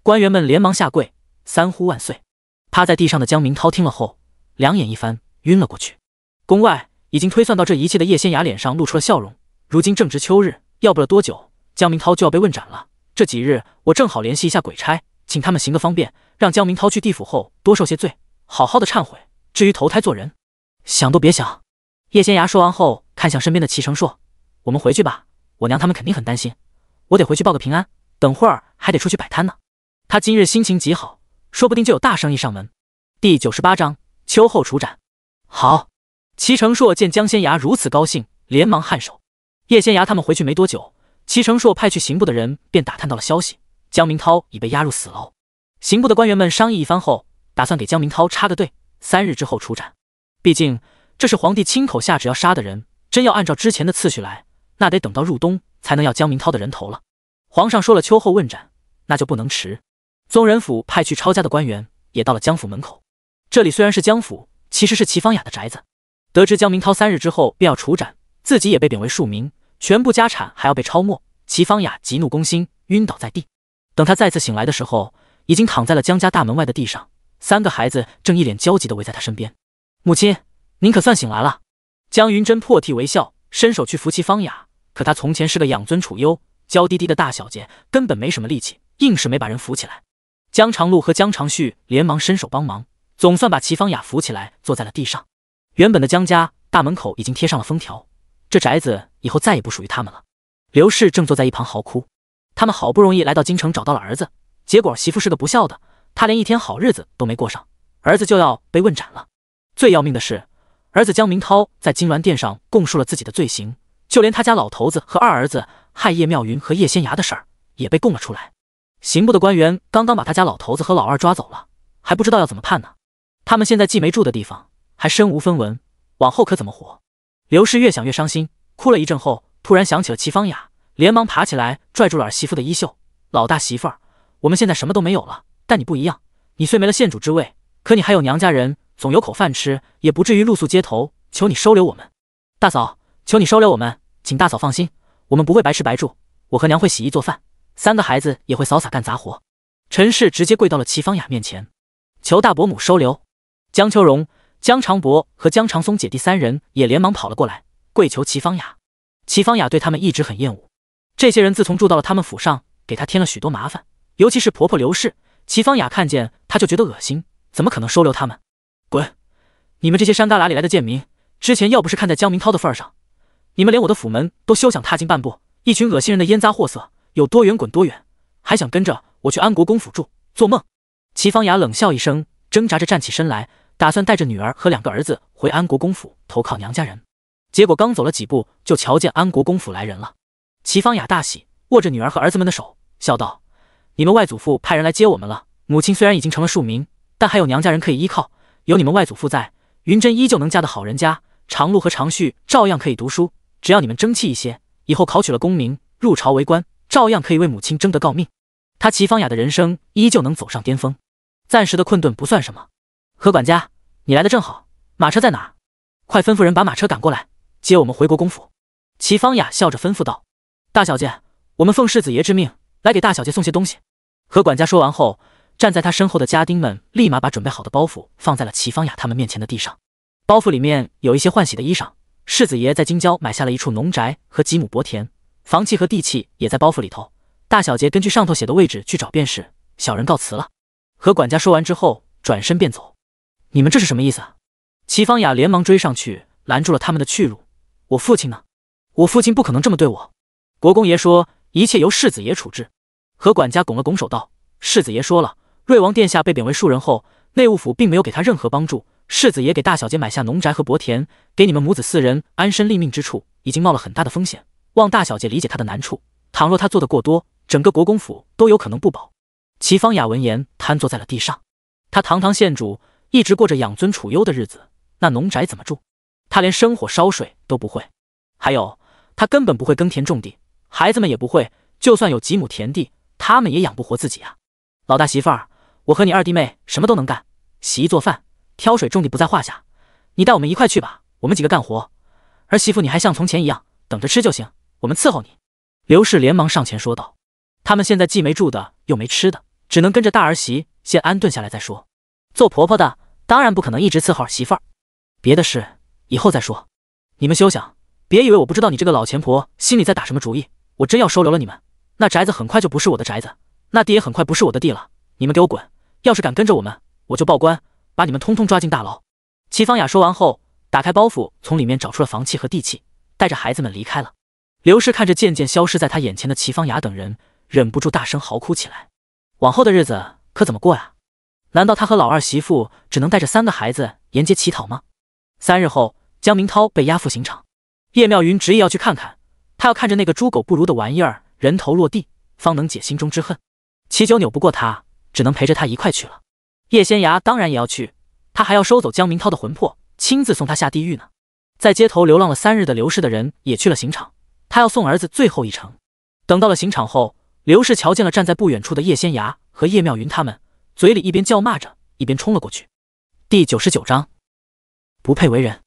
官员们连忙下跪，三呼万岁。趴在地上的江明涛听了后，两眼一翻，晕了过去。宫外已经推算到这一切的叶仙雅脸上露出了笑容。如今正值秋日，要不了多久，江明涛就要被问斩了。这几日我正好联系一下鬼差，请他们行个方便，让江明涛去地府后多受些罪，好好的忏悔。至于投胎做人，想都别想。叶仙牙说完后，看向身边的齐成硕：“我们回去吧，我娘他们肯定很担心，我得回去报个平安，等会儿还得出去摆摊呢。”他今日心情极好，说不定就有大生意上门。第98章秋后处斩。好。齐成硕见江仙牙如此高兴，连忙颔首。叶仙牙他们回去没多久，齐成硕派去刑部的人便打探到了消息，江明涛已被押入死牢。刑部的官员们商议一番后，打算给江明涛插个队，3日之后处斩。毕竟这是皇帝亲口下旨要杀的人，真要按照之前的次序来，那得等到入冬才能要江明涛的人头了。皇上说了秋后问斩，那就不能迟。宗人府派去抄家的官员也到了江府门口。这里虽然是江府，其实是齐芳雅的宅子。得知江明涛3日之后便要处斩，自己也被贬为庶民，全部家产还要被抄没，齐芳雅急怒攻心，晕倒在地。等他再次醒来的时候，已经躺在了江家大门外的地上，3个孩子正一脸焦急地围在他身边。母亲，您可算醒来了。江云珍破涕为笑，伸手去扶齐芳雅，可她从前是个养尊处优、娇滴滴的大小姐，根本没什么力气，硬是没把人扶起来。江长路和江长旭连忙伸手帮忙，总算把齐芳雅扶起来，坐在了地上。原本的江家大门口已经贴上了封条，这宅子以后再也不属于他们了。刘氏正坐在一旁嚎哭，他们好不容易来到京城找到了儿子，结果媳妇是个不孝的，他连一天好日子都没过上，儿子就要被问斩了。最要命的是，儿子江明涛在金銮殿上供述了自己的罪行，就连他家老头子和二儿子害叶妙云和叶仙牙的事儿也被供了出来。刑部的官员刚刚把他家老头子和老二抓走了，还不知道要怎么判呢。他们现在既没住的地方，还身无分文，往后可怎么活？刘氏越想越伤心，哭了一阵后，突然想起了齐芳雅，连忙爬起来拽住了儿媳妇的衣袖：“老大媳妇儿，我们现在什么都没有了，但你不一样，你虽没了县主之位，可你还有娘家人，总有口饭吃，也不至于露宿街头，求你收留我们。大嫂，求你收留我们，请大嫂放心，我们不会白吃白住，我和娘会洗衣做饭，3个孩子也会扫洒干杂活。”陈氏直接跪到了齐芳雅面前，求大伯母收留。江秋荣、江长伯和江长松姐弟3人也连忙跑了过来，跪求齐芳雅。齐芳雅对他们一直很厌恶，这些人自从住到了他们府上，给他添了许多麻烦，尤其是婆婆刘氏，齐芳雅看见她就觉得恶心，怎么可能收留他们？滚！你们这些山旮旯里来的贱民，之前要不是看在江明涛的份上，你们连我的府门都休想踏进半步，一群恶心人的烟杂货色，有多远滚多远，还想跟着我去安国公府住，做梦！齐芳雅冷笑一声，挣扎着站起身来，打算带着女儿和2个儿子回安国公府投靠娘家人。结果刚走了几步，就瞧见安国公府来人了。齐芳雅大喜，握着女儿和儿子们的手，笑道：“你们外祖父派人来接我们了。母亲虽然已经成了庶民，但还有娘家人可以依靠，有你们外祖父在，云珍依旧能嫁的好人家，长禄和长婿照样可以读书。只要你们争气一些，以后考取了功名，入朝为官，照样可以为母亲争得诰命。他齐芳雅的人生依旧能走上巅峰，暂时的困顿不算什么。何管家，你来的正好，马车在哪儿？快吩咐人把马车赶过来，接我们回国公府。”齐芳雅笑着吩咐道：“大小姐，我们奉世子爷之命，来给大小姐送些东西。”何管家说完后，站在他身后的家丁们立马把准备好的包袱放在了齐芳雅他们面前的地上。包袱里面有一些换洗的衣裳，世子爷在京郊买下了一处农宅和几亩薄田，房契和地契也在包袱里头，大小姐根据上头写的位置去找便是。小人告辞了。何管家说完之后，转身便走。你们这是什么意思啊？齐芳雅连忙追上去，拦住了他们的去路。我父亲呢？我父亲不可能这么对我。国公爷说一切由世子爷处置。何管家拱了拱手道：“世子爷说了，瑞王殿下被贬为庶人后，内务府并没有给他任何帮助。世子爷给大小姐买下农宅和薄田，给你们母子4人安身立命之处，已经冒了很大的风险，望大小姐理解他的难处。倘若他做得过多，整个国公府都有可能不保。”齐芳雅闻言瘫坐在了地上。他堂堂县主，一直过着养尊处优的日子，那农宅怎么住？他连生火烧水都不会，还有他根本不会耕田种地，孩子们也不会，就算有几亩田地，他们也养不活自己啊。老大媳妇儿，我和你2弟妹什么都能干，洗衣做饭、挑水种地不在话下，你带我们一块去吧，我们几个干活。儿媳妇你还像从前一样，等着吃就行，我们伺候你。刘氏连忙上前说道。他们现在既没住的，又没吃的，只能跟着大儿媳先安顿下来再说。做婆婆的当然不可能一直伺候儿媳妇儿，别的事以后再说。你们休想，别以为我不知道你这个老钱婆心里在打什么主意。我真要收留了你们，那宅子很快就不是我的宅子，那地也很快不是我的地了。你们给我滚！要是敢跟着我们，我就报官，把你们通通抓进大牢。齐芳雅说完后，打开包袱，从里面找出了房契和地契，带着孩子们离开了。刘氏看着渐渐消失在他眼前的齐芳雅等人，忍不住大声嚎哭起来。往后的日子可怎么过呀？难道他和老二媳妇只能带着3个孩子沿街乞讨吗？3日后，江明涛被押赴刑场。叶妙云执意要去看看，他要看着那个猪狗不如的玩意儿人头落地，方能解心中之恨。齐九扭不过他，只能陪着他一块去了。叶仙涯当然也要去，他还要收走江明涛的魂魄，亲自送他下地狱呢。在街头流浪了3日的刘氏的人也去了刑场，他要送儿子最后一程。等到了刑场后，刘氏瞧见了站在不远处的叶仙涯和叶妙云他们，嘴里一边叫骂着，一边冲了过去。第99章，不配为人。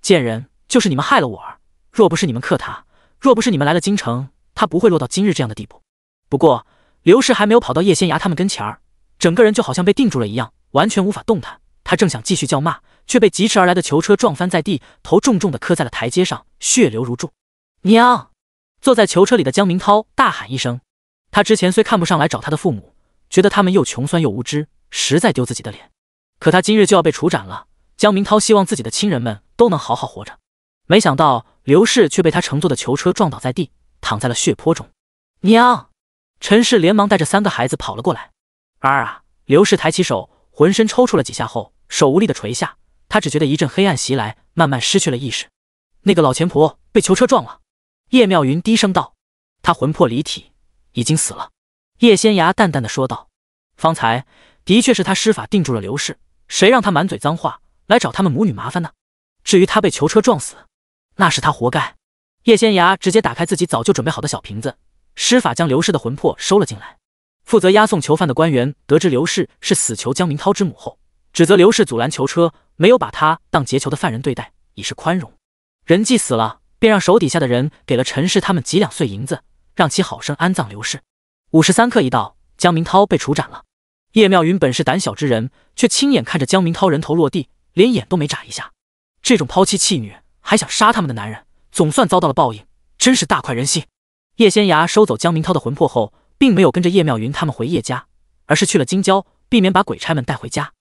贱人，就是你们害了我儿，若不是你们克他，若不是你们来了京城，他不会落到今日这样的地步。不过刘氏还没有跑到叶仙涯他们跟前儿，整个人就好像被定住了一样，完全无法动弹。他正想继续叫骂，却被疾驰而来的囚车撞翻在地，头重重地磕在了台阶上，血流如注。娘！坐在囚车里的江明涛大喊一声。他之前虽看不上来找他的父母，觉得他们又穷酸又无知，实在丢自己的脸，可他今日就要被处斩了。江明涛希望自己的亲人们都能好好活着，没想到刘氏却被他乘坐的囚车撞倒在地，躺在了血泊中。娘！陈氏连忙带着3个孩子跑了过来。儿啊！刘氏抬起手，浑身抽搐了几下后，手无力地垂下。他只觉得一阵黑暗袭来，慢慢失去了意识。那个老钱婆被囚车撞了。叶妙云低声道：“她魂魄离体，已经死了。”叶仙涯淡淡的说道：“方才的确是他施法定住了刘氏，谁让他满嘴脏话来找他们母女麻烦呢？至于他被囚车撞死，那是他活该。叶仙崖直接打开自己早就准备好的小瓶子，施法将刘氏的魂魄收了进来。负责押送囚犯的官员得知刘氏是死囚江明涛之母后，指责刘氏阻拦囚车，没有把他当劫囚的犯人对待，以示宽容。人既死了，便让手底下的人给了陈氏他们几两碎银子，让其好生安葬刘氏。53刻一到，江明涛被处斩了。叶妙云本是胆小之人，却亲眼看着江明涛人头落地，连眼都没眨一下。这种抛弃弃女还想杀他们的男人，总算遭到了报应，真是大快人心。叶仙崖收走江明涛的魂魄后，并没有跟着叶妙云他们回叶家，而是去了京郊，避免把鬼差们带回家。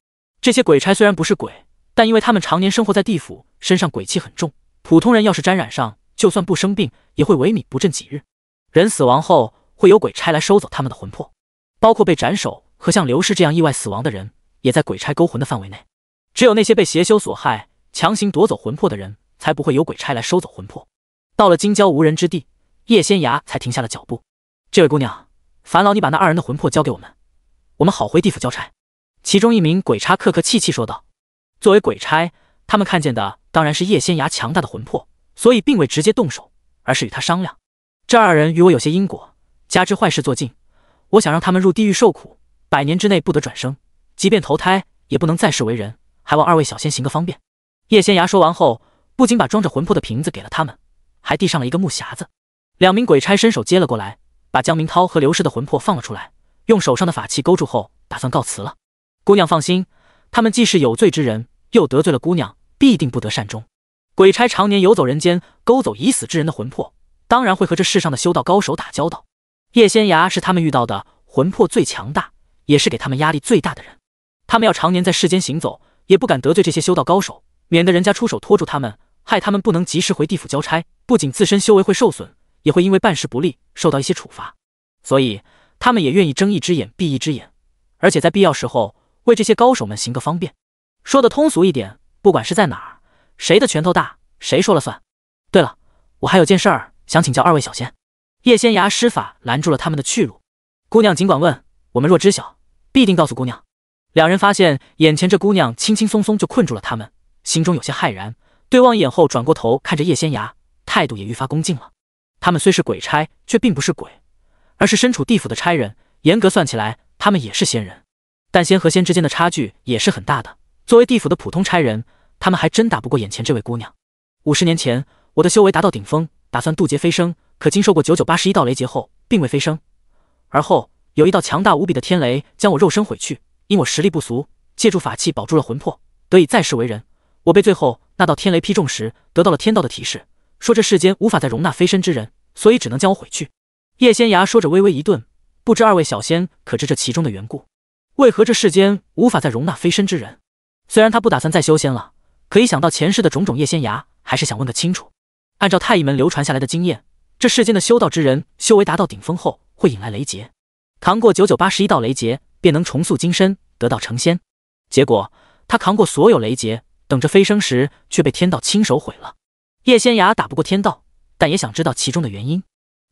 这些鬼差虽然不是鬼，但因为他们常年生活在地府，身上鬼气很重，普通人要是沾染上，就算不生病，也会萎靡不振几日。人死亡后，会有鬼差来收走他们的魂魄，包括被斩首和像刘氏这样意外死亡的人，也在鬼差勾魂的范围内。只有那些被邪修所害，强行夺走魂魄的人，才不会有鬼差来收走魂魄。到了京郊无人之地，叶仙崖才停下了脚步。这位姑娘，烦劳你把那2人的魂魄交给我们，我们好回地府交差。其中一名鬼差客客气气说道。作为鬼差，他们看见的当然是叶仙崖强大的魂魄，所以并未直接动手，而是与他商量。这2人与我有些因果，加之坏事做尽，我想让他们入地狱受苦，100年之内不得转生，即便投胎也不能再世为人，还望2位小仙行个方便。叶仙崖说完后，不仅把装着魂魄的瓶子给了他们，还递上了一个木匣子。2名鬼差伸手接了过来，把江明涛和刘氏的魂魄放了出来，用手上的法器勾住后，打算告辞了。姑娘放心，他们既是有罪之人，又得罪了姑娘，必定不得善终。鬼差常年游走人间，勾走已死之人的魂魄，当然会和这世上的修道高手打交道。叶仙崖是他们遇到的魂魄最强大，也是给他们压力最大的人。他们要常年在世间行走，也不敢得罪这些修道高手，免得人家出手拖住他们，害他们不能及时回地府交差，不仅自身修为会受损，也会因为办事不力受到一些处罚。所以他们也愿意睁一只眼闭一只眼，而且在必要时候为这些高手们行个方便。说的通俗一点，不管是在哪儿，谁的拳头大，谁说了算。对了，我还有件事儿想请教2位小仙。叶仙崖施法拦住了他们的去路。姑娘尽管问，我们若知晓，必定告诉姑娘。2人发现眼前这姑娘轻轻松松就困住了他们，心中有些骇然，对望一眼后转过头看着叶仙崖，态度也愈发恭敬了。他们虽是鬼差，却并不是鬼，而是身处地府的差人，严格算起来，他们也是仙人。但仙和仙之间的差距也是很大的，作为地府的普通差人，他们还真打不过眼前这位姑娘。50年前，我的修为达到顶峰，打算渡劫飞升，可经受过9981道雷劫后，并未飞升。而后有一道强大无比的天雷将我肉身毁去，因我实力不俗，借助法器保住了魂魄，得以再世为人。我被最后那道天雷劈中时，得到了天道的提示，说这世间无法再容纳飞身之人，所以只能将我毁去。叶仙崖说着微微一顿，不知2位小仙可知这其中的缘故？为何这世间无法再容纳飞身之人？虽然他不打算再修仙了，可一想到前世的种种，叶仙崖还是想问个清楚。按照太乙门流传下来的经验，这世间的修道之人修为达到顶峰后，会引来雷劫，扛过9981道雷劫，便能重塑金身，得到成仙。结果他扛过所有雷劫，等着飞升时，却被天道亲手毁了。叶仙崖打不过天道，但也想知道其中的原因。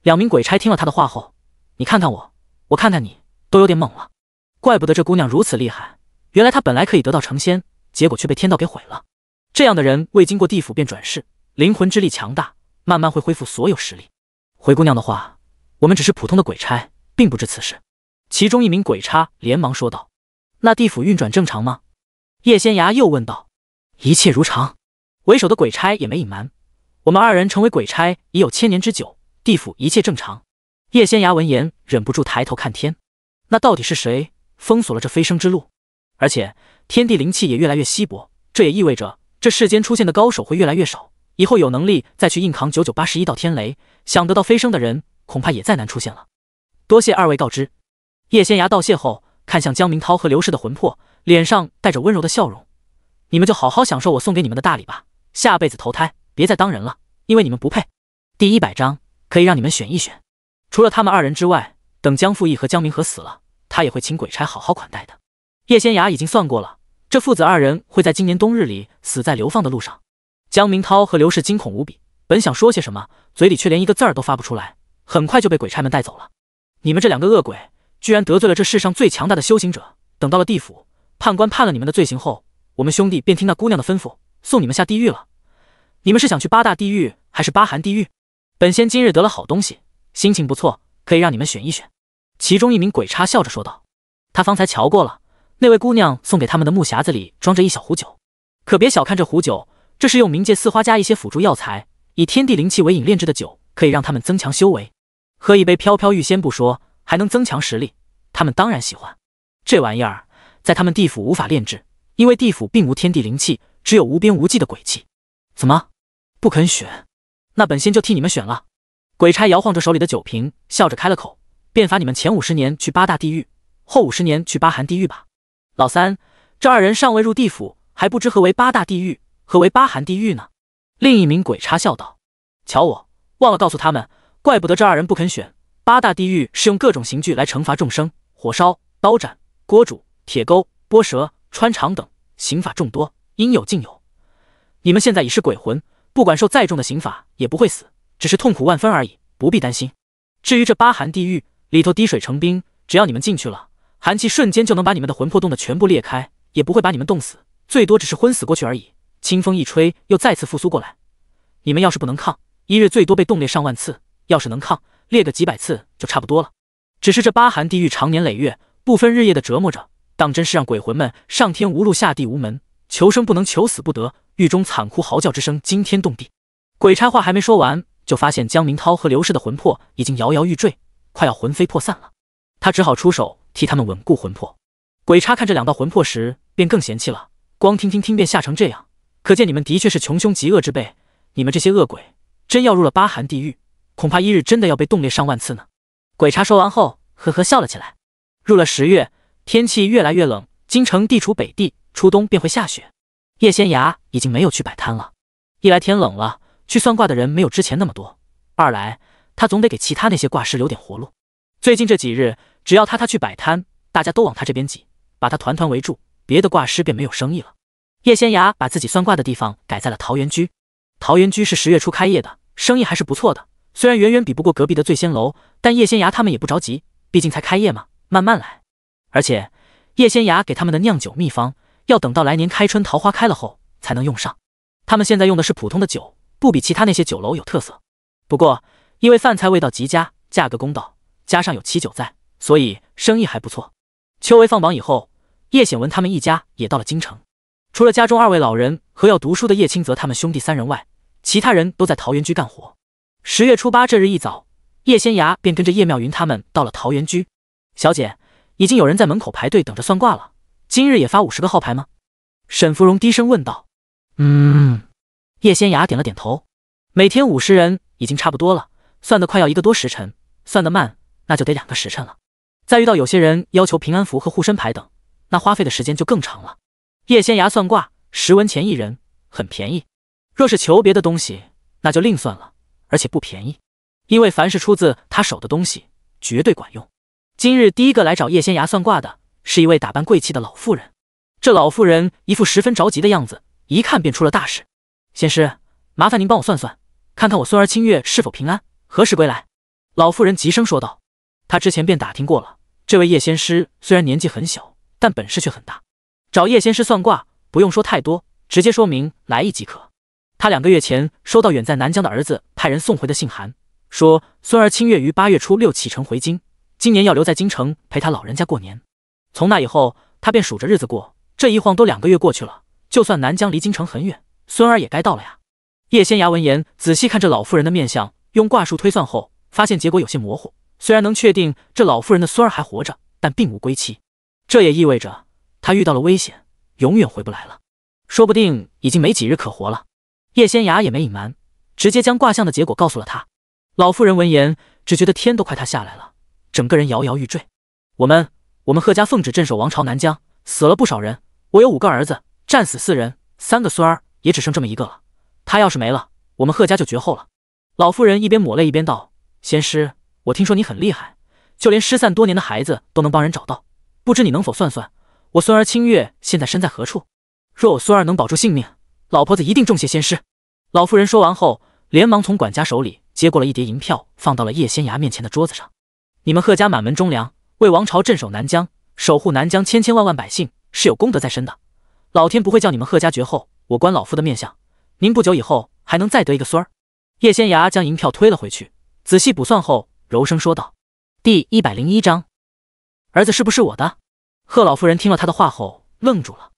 2名鬼差听了他的话后，你看看我，我看看你，都有点懵了。怪不得这姑娘如此厉害，原来她本来可以得到成仙，结果却被天道给毁了。这样的人未经过地府便转世，灵魂之力强大，慢慢会恢复所有实力。回姑娘的话，我们只是普通的鬼差，并不知此事。其中一名鬼差连忙说道。那地府运转正常吗？叶仙崖又问道。一切如常。为首的鬼差也没隐瞒，我们2人成为鬼差已有1000年之久，地府一切正常。叶仙崖闻言忍不住抬头看天，那到底是谁封锁了这飞升之路？而且天地灵气也越来越稀薄，这也意味着这世间出现的高手会越来越少，以后有能力再去硬扛9981道天雷，想得到飞升的人恐怕也再难出现了。多谢2位告知。叶仙崖道谢后，看向江明涛和刘氏的魂魄，脸上带着温柔的笑容。你们就好好享受我送给你们的大礼吧，下辈子投胎别再当人了，因为你们不配。第100章可以让你们选一选。除了他们2人之外，等江复义和江明和死了，他也会请鬼差好好款待的。叶仙崖已经算过了，这父子2人会在今年冬日里死在流放的路上。江明涛和刘氏惊恐无比，本想说些什么，嘴里却连一个字儿都发不出来，很快就被鬼差们带走了。你们这2个恶鬼，居然得罪了这世上最强大的修行者，等到了地府，判官判了你们的罪行后，我们兄弟便听那姑娘的吩咐，送你们下地狱了。你们是想去八大地狱还是八寒地狱？本仙今日得了好东西，心情不错，可以让你们选一选。其中一名鬼差笑着说道。他方才瞧过了，那位姑娘送给他们的木匣子里装着一小壶酒，可别小看这壶酒，这是用冥界四花加一些辅助药材，以天地灵气为引炼制的酒，可以让他们增强修为。喝一杯飘飘欲仙不说，还能增强实力，他们当然喜欢。这玩意儿在他们地府无法炼制，因为地府并无天地灵气，只有无边无际的鬼气。怎么不肯选？那本仙就替你们选了。鬼差摇晃着手里的酒瓶，笑着开了口，便罚你们前50年去八大地狱，后50年去八寒地狱吧。老三，这二人尚未入地府，还不知何为八大地狱，何为八寒地狱呢？另一名鬼差笑道。瞧我忘了告诉他们，怪不得这二人不肯选。八大地狱是用各种刑具来惩罚众生，火烧、刀斩、锅煮、铁钩、剥舌、穿肠等，刑法众多，应有尽有。你们现在已是鬼魂，不管受再重的刑罚也不会死，只是痛苦万分而已，不必担心。至于这八寒地狱，里头滴水成冰，只要你们进去了，寒气瞬间就能把你们的魂魄冻得全部裂开，也不会把你们冻死，最多只是昏死过去而已。清风一吹，又再次复苏过来。你们要是不能抗，一日最多被冻裂上万次；要是能抗，裂个几百次就差不多了。只是这八寒地狱长年累月，不分日夜的折磨着，当真是让鬼魂们上天无路下地无门，求生不能，求死不得，狱中惨哭嚎叫之声惊天动地。鬼差话还没说完，就发现江明涛和刘氏的魂魄已经摇摇欲坠，快要魂飞魄散了。他只好出手替他们稳固魂魄。鬼差看这2道魂魄时，便更嫌弃了，光听便吓成这样，可见你们的确是穷凶极恶之辈。你们这些恶鬼，真要入了八寒地狱，恐怕一日真的要被冻裂上万次呢。鬼差说完后，呵呵笑了起来。入了10月，天气越来越冷，京城地处北地，初冬便会下雪。叶仙崖已经没有去摆摊了，一来天冷了，去算卦的人没有之前那么多；二来他总得给其他那些卦师留点活路。最近这几日，只要他去摆摊，大家都往他这边挤，把他团团围住，别的卦师便没有生意了。叶仙崖把自己算卦的地方改在了桃源居。桃源居是10月初开业的，生意还是不错的，虽然远远比不过隔壁的醉仙楼，但叶仙崖他们也不着急，毕竟才开业嘛，慢慢来。而且叶仙崖给他们的酿酒秘方，要等到来年开春桃花开了后才能用上。他们现在用的是普通的酒，不比其他那些酒楼有特色。不过因为饭菜味道极佳，价格公道，加上有奇酒在，所以生意还不错。秋闱放榜以后，叶显文他们一家也到了京城。除了家中2位老人和要读书的叶清泽他们兄弟3人外，其他人都在桃源居干活。10月初8这日一早，叶仙崖便跟着叶妙云他们到了桃源居。小姐，已经有人在门口排队等着算卦了，今日也发50个号牌吗？沈芙蓉低声问道。叶仙崖点了点头。每天50人已经差不多了，算得快要1个多时辰，算得慢那就得2个时辰了。再遇到有些人要求平安符和护身牌等，那花费的时间就更长了。叶仙崖算卦10文钱1人，很便宜。若是求别的东西，那就另算了，而且不便宜，因为凡是出自他手的东西，绝对管用。今日第一个来找叶仙崖算卦的，是一位打扮贵气的老妇人。这老妇人一副十分着急的样子，一看便出了大事。仙师，麻烦您帮我算算，看看我孙儿清月是否平安，何时归来。老妇人急声说道。他之前便打听过了，这位叶仙师虽然年纪很小，但本事却很大。找叶仙师算卦不用说太多，直接说明来意即可。他2个月前收到远在南疆的儿子派人送回的信函，说孙儿清月于8月初6启程回京，今年要留在京城陪他老人家过年。从那以后，他便数着日子过，这一晃都2个月过去了，就算南疆离京城很远，孙儿也该到了呀。叶仙崖闻言，仔细看这老妇人的面相，用卦术推算后，发现结果有些模糊。虽然能确定这老妇人的孙儿还活着，但并无归期，这也意味着他遇到了危险，永远回不来了，说不定已经没几日可活了。叶仙崖也没隐瞒，直接将卦象的结果告诉了他。老妇人闻言，只觉得天都快塌下来了，整个人摇摇欲坠。我们贺家奉旨镇守王朝南疆，死了不少人，我有5个儿子，战死4人，3个孙儿也只剩这么1个了。他要是没了，我们贺家就绝后了。老妇人一边抹泪一边道：仙师，我听说你很厉害，就连失散多年的孩子都能帮人找到，不知你能否算算我孙儿清月现在身在何处？若我孙儿能保住性命，老婆子一定重谢仙师。老妇人说完后，连忙从管家手里接过了1叠银票，放到了叶仙崖面前的桌子上。你们贺家满门忠良，为王朝镇守南疆，守护南疆千千万万百姓，是有功德在身的。老天不会叫你们贺家绝后，我观老夫的面相，您不久以后还能再得一个孙儿。叶仙芽将银票推了回去，仔细卜算后，柔声说道：“第101章，儿子是不是我的？”贺老夫人听了他的话后愣住了。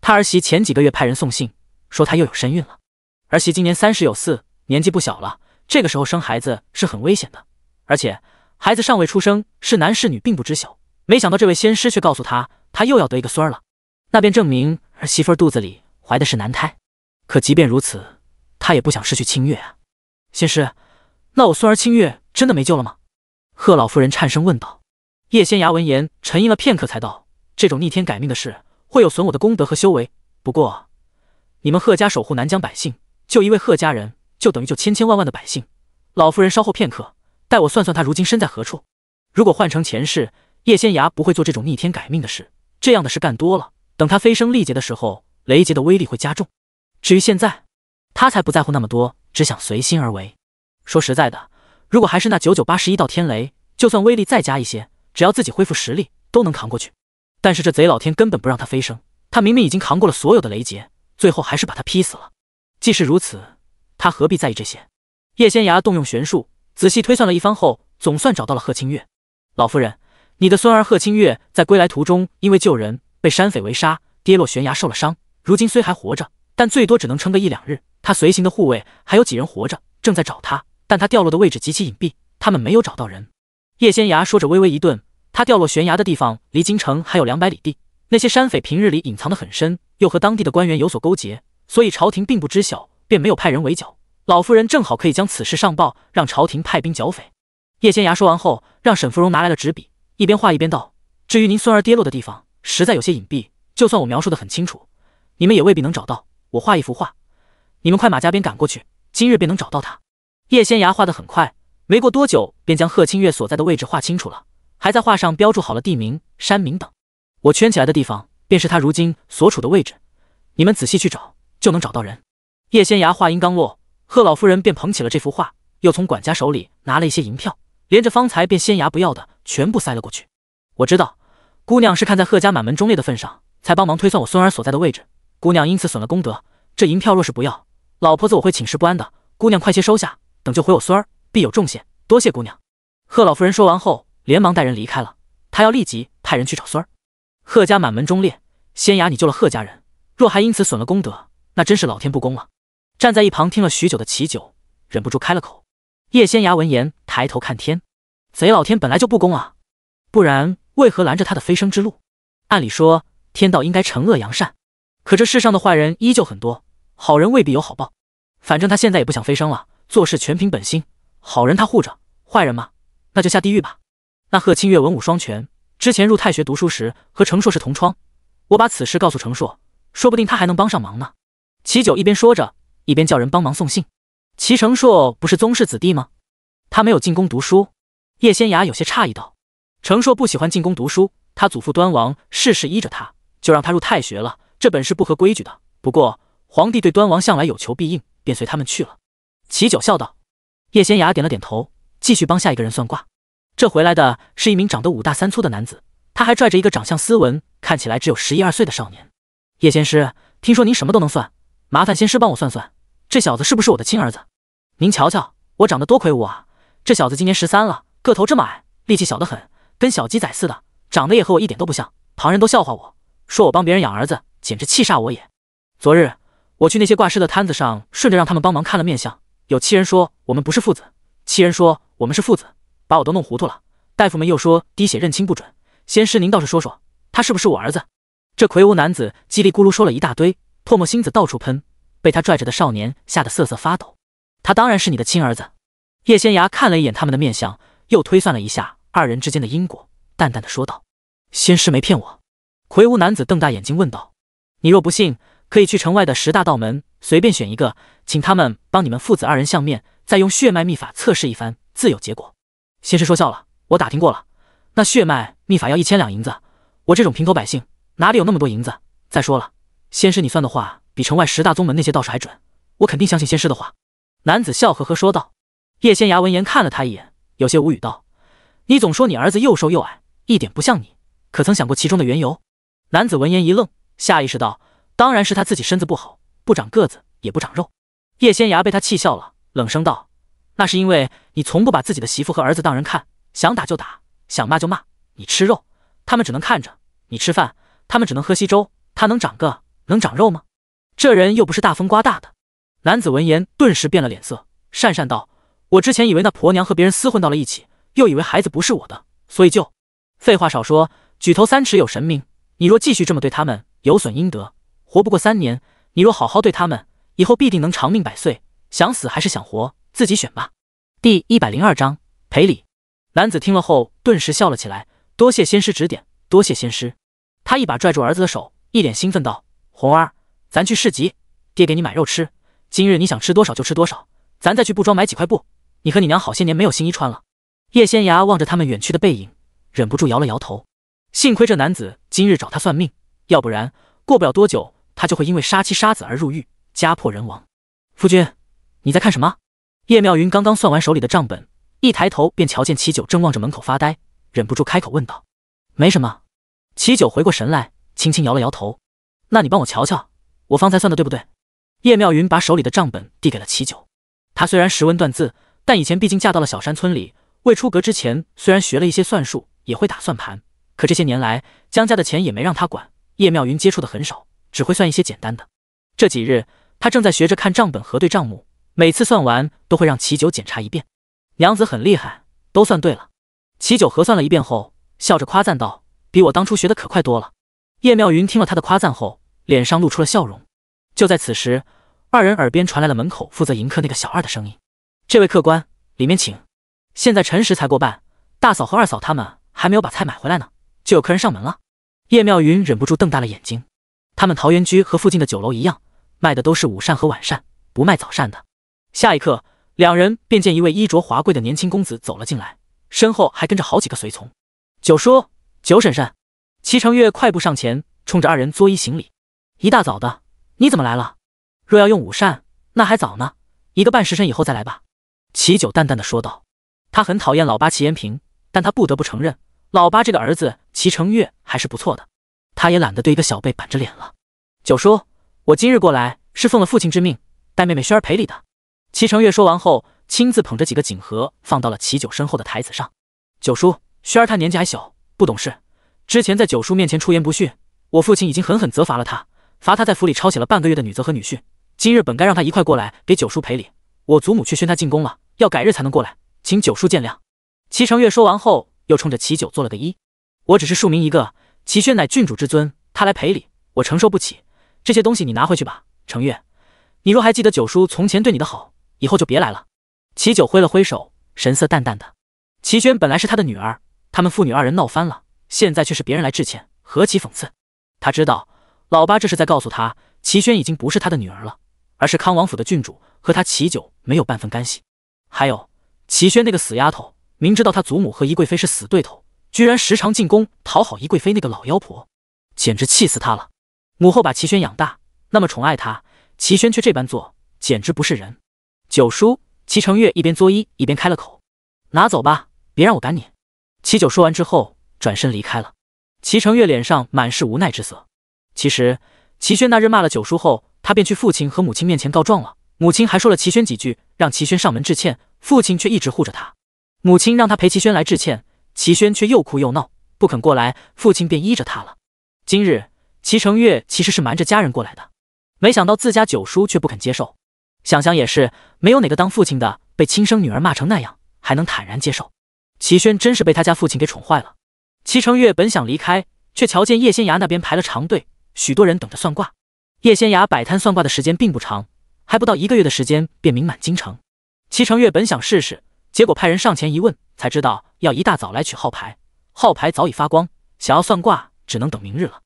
他儿媳前几个月派人送信，说她又有身孕了。儿媳今年30有4，年纪不小了，这个时候生孩子是很危险的，而且孩子尚未出生，是男是女并不知晓。没想到这位仙师却告诉他，他又要得一个孙儿了，那便证明儿媳妇肚子里怀的是男胎。可即便如此，他也不想失去清月啊。仙师，那我孙儿清月真的没救了吗？贺老夫人颤声问道。叶仙芽闻言沉吟了片刻，才道：“这种逆天改命的事，会有损我的功德和修为。不过，你们贺家守护南疆百姓，救一位贺家人，就等于救千千万万的百姓。老夫人稍后片刻，待我算算他如今身在何处。如果换成前世，叶仙芽不会做这种逆天改命的事。这样的事干多了，等他飞升历劫的时候，雷劫的威力会加重。至于现在，他才不在乎那么多，只想随心而为。说实在的，如果还是那9981道天雷，就算威力再加一些，只要自己恢复实力，都能扛过去。但是这贼老天根本不让他飞升，他明明已经扛过了所有的雷劫，最后还是把他劈死了。既是如此，他何必在意这些？叶仙芽动用玄术，仔细推算了一番后，总算找到了贺清月。老夫人，你的孙儿贺清月在归来途中因为救人被山匪围杀，跌落悬崖受了伤，如今虽还活着，但最多只能撑个1、2日。他随行的护卫还有几人活着，正在找他，但他掉落的位置极其隐蔽，他们没有找到人。叶仙芽说着微微一顿，他掉落悬崖的地方离京城还有200里地，那些山匪平日里隐藏得很深，又和当地的官员有所勾结，所以朝廷并不知晓，便没有派人围剿。老夫人正好可以将此事上报，让朝廷派兵剿匪。叶仙芽说完后，让沈芙蓉拿来了纸笔，一边画一边道：“至于您孙儿跌落的地方，实在有些隐蔽，就算我描述得很清楚，你们也未必能找到。我画一幅画，你们快马加鞭赶过去，今日便能找到他。”叶仙芽画得很快，没过多久便将贺清月所在的位置画清楚了，还在画上标注好了地名、山名等。我圈起来的地方便是他如今所处的位置，你们仔细去找，就能找到人。叶仙芽话音刚落，贺老夫人便捧起了这幅画，又从管家手里拿了一些银票，连着方才便仙芽不要的全部塞了过去。我知道，姑娘是看在贺家满门忠烈的份上，才帮忙推算我孙儿所在的位置。姑娘因此损了功德，这银票若是不要，老婆子我会寝食不安的。姑娘快些收下，等救回我孙儿，必有重谢。多谢姑娘。贺老夫人说完后，连忙带人离开了。她要立即派人去找孙儿。贺家满门忠烈，仙芽你救了贺家人，若还因此损了功德，那真是老天不公了。站在一旁听了许久的齐九忍不住开了口。叶仙芽闻言抬头看天，贼老天本来就不公啊，不然为何拦着他的飞升之路？按理说天道应该惩恶扬善，可这世上的坏人依旧很多，好人未必有好报。反正他现在也不想飞升了，做事全凭本心，好人他护着，坏人嘛，那就下地狱吧。那贺清月文武双全，之前入太学读书时和程硕是同窗，我把此事告诉程硕，说不定他还能帮上忙呢。齐九一边说着，一边叫人帮忙送信。齐程硕不是宗室子弟吗？他没有进宫读书？叶仙芽有些诧异道。程硕不喜欢进宫读书，他祖父端王事事依着他，就让他入太学了，这本是不合规矩的。不过皇帝对端王向来有求必应，便随他们去了。齐九笑道。叶仙芽点了点头，继续帮下一个人算卦。这回来的是一名长得5大3粗的男子，他还拽着一个长相斯文，看起来只有11、12岁的少年。叶仙师，听说您什么都能算，麻烦仙师帮我算算，这小子是不是我的亲儿子？您瞧瞧，我长得多魁梧啊！这小子今年13了，个头这么矮，力气小得很，跟小鸡仔似的，长得也和我一点都不像，旁人都笑话我，说我帮别人养儿子，简直气煞我也。昨日我去那些卦师的摊子上，顺着让他们帮忙看了面相，有7人说我们不是父子，7人说我们是父子，把我都弄糊涂了。大夫们又说滴血认亲不准，仙师您倒是说说，他是不是我儿子？这魁梧男子叽里咕噜说了一大堆，唾沫星子到处喷，被他拽着的少年吓得瑟瑟发抖。他当然是你的亲儿子。叶仙芽看了一眼他们的面相，又推算了一下2人之间的因果，淡淡的说道：仙师没骗我。魁梧男子瞪大眼睛问道：你若不信，可以去城外的10大道门随便选一个，请他们帮你们父子2人相面，再用血脉秘法测试一番，自有结果。仙师说笑了，我打听过了，那血脉秘法要1000两银子，我这种平头百姓哪里有那么多银子？再说了，仙师你算的话比城外10大宗门那些道士还准，我肯定相信仙师的话。男子笑呵呵说道。叶仙芽闻言看了他一眼，有些无语道：你总说你儿子又瘦又矮，一点不像你，可曾想过其中的缘由？男子闻言一愣，下意识道：当然是他自己身子不好，不长个子也不长肉。叶仙牙被他气笑了，冷声道：“那是因为你从不把自己的媳妇和儿子当人看，想打就打，想骂就骂。你吃肉，他们只能看着；你吃饭，他们只能喝稀粥。他能长肉吗？这人又不是大风刮大的。”男子闻言顿时变了脸色，讪讪道：“我之前以为那婆娘和别人厮混到了一起，又以为孩子不是我的，所以就……废话少说，举头三尺有神明。你若继续这么对他们，有损阴德，活不过3年。你若好好对他们，以后必定能长命百岁。想死还是想活，自己选吧。”第102章赔礼。男子听了后顿时笑了起来，多谢仙师指点，多谢仙师。他一把拽住儿子的手，一脸兴奋道：“红儿，咱去市集，爹给你买肉吃。今日你想吃多少就吃多少，咱再去布庄买几块布。你和你娘好些年没有新衣穿了。”叶仙牙望着他们远去的背影，忍不住摇了摇头。幸亏这男子今日找他算命，要不然过不了多久，他就会因为杀妻杀子而入狱，家破人亡。夫君，你在看什么？叶妙云刚刚算完手里的账本，一抬头便瞧见齐九正望着门口发呆，忍不住开口问道：“没什么。”齐九回过神来，轻轻摇了摇头：“那你帮我瞧瞧，我方才算的对不对？”叶妙云把手里的账本递给了齐九。他虽然识文断字，但以前毕竟嫁到了小山村里，未出阁之前虽然学了一些算术，也会打算盘，可这些年来江家的钱也没让他管，叶妙云接触的很少，只会算一些简单的。这几日他正在学着看账本核对账目，每次算完都会让齐九检查一遍。娘子很厉害，都算对了。齐九核算了一遍后，笑着夸赞道：“比我当初学的可快多了。”叶妙云听了他的夸赞后，脸上露出了笑容。就在此时，二人耳边传来了门口负责迎客那个小二的声音：“这位客官，里面请。现在辰时才过半，大嫂和二嫂他们还没有把菜买回来呢，就有客人上门了。”叶妙云忍不住瞪大了眼睛。他们桃源居和附近的酒楼一样，卖的都是午膳和晚膳，不卖早膳的。下一刻，两人便见一位衣着华贵的年轻公子走了进来，身后还跟着好几个随从。“九叔，九婶婶。”齐成月快步上前，冲着二人作揖行礼：“一大早的，你怎么来了？若要用午膳，那还早呢，1个半时辰以后再来吧。”齐九淡淡的说道。他很讨厌老八齐延平，但他不得不承认，老八这个儿子齐成月还是不错的。他也懒得对一个小辈板着脸了。“九叔，我今日过来是奉了父亲之命，带妹妹萱儿赔礼的。”齐成月说完后，亲自捧着几个锦盒放到了齐九身后的台子上。“九叔，萱儿她年纪还小，不懂事，之前在九叔面前出言不逊，我父亲已经狠狠责罚了他，罚他在府里抄写了半个月的女则和女婿。今日本该让他一块过来给九叔赔礼，我祖母却宣他进宫了，要改日才能过来，请九叔见谅。”齐成月说完后，又冲着齐九做了个揖：“我只是庶民一个，齐轩乃郡主之尊，他来赔礼，我承受不起。这些东西你拿回去吧。成月，你若还记得九叔从前对你的好，以后就别来了。”齐九挥了挥手，神色淡淡的。齐轩本来是他的女儿，他们父女二人闹翻了，现在却是别人来致歉，何其讽刺。他知道老八这是在告诉他，齐轩已经不是他的女儿了，而是康王府的郡主，和他齐九没有半分干系。还有齐轩那个死丫头，明知道他祖母和宜贵妃是死对头，居然时常进宫讨好宜贵妃那个老妖婆，简直气死他了。母后把齐轩养大，那么宠爱他，齐轩却这般做，简直不是人。九叔，齐成月一边作揖一边开了口：“拿走吧，别让我赶你。”齐九说完之后转身离开了。齐成月脸上满是无奈之色。其实齐轩那日骂了九叔后，他便去父亲和母亲面前告状了，母亲还说了齐轩几句，让齐轩上门致歉，父亲却一直护着他。母亲让他陪齐轩来致歉，齐轩却又哭又闹，不肯过来，父亲便依着他了。今日齐成月其实是瞒着家人过来的，没想到自家九叔却不肯接受。想想也是，没有哪个当父亲的被亲生女儿骂成那样还能坦然接受。齐轩真是被他家父亲给宠坏了。齐成月本想离开，却瞧见叶仙崖那边排了长队，许多人等着算卦。叶仙崖摆摊算卦的时间并不长，还不到1个月的时间便名满京城。齐成月本想试试，结果派人上前一问，才知道要一大早来取号牌，号牌早已发光，想要算卦只能等明日了。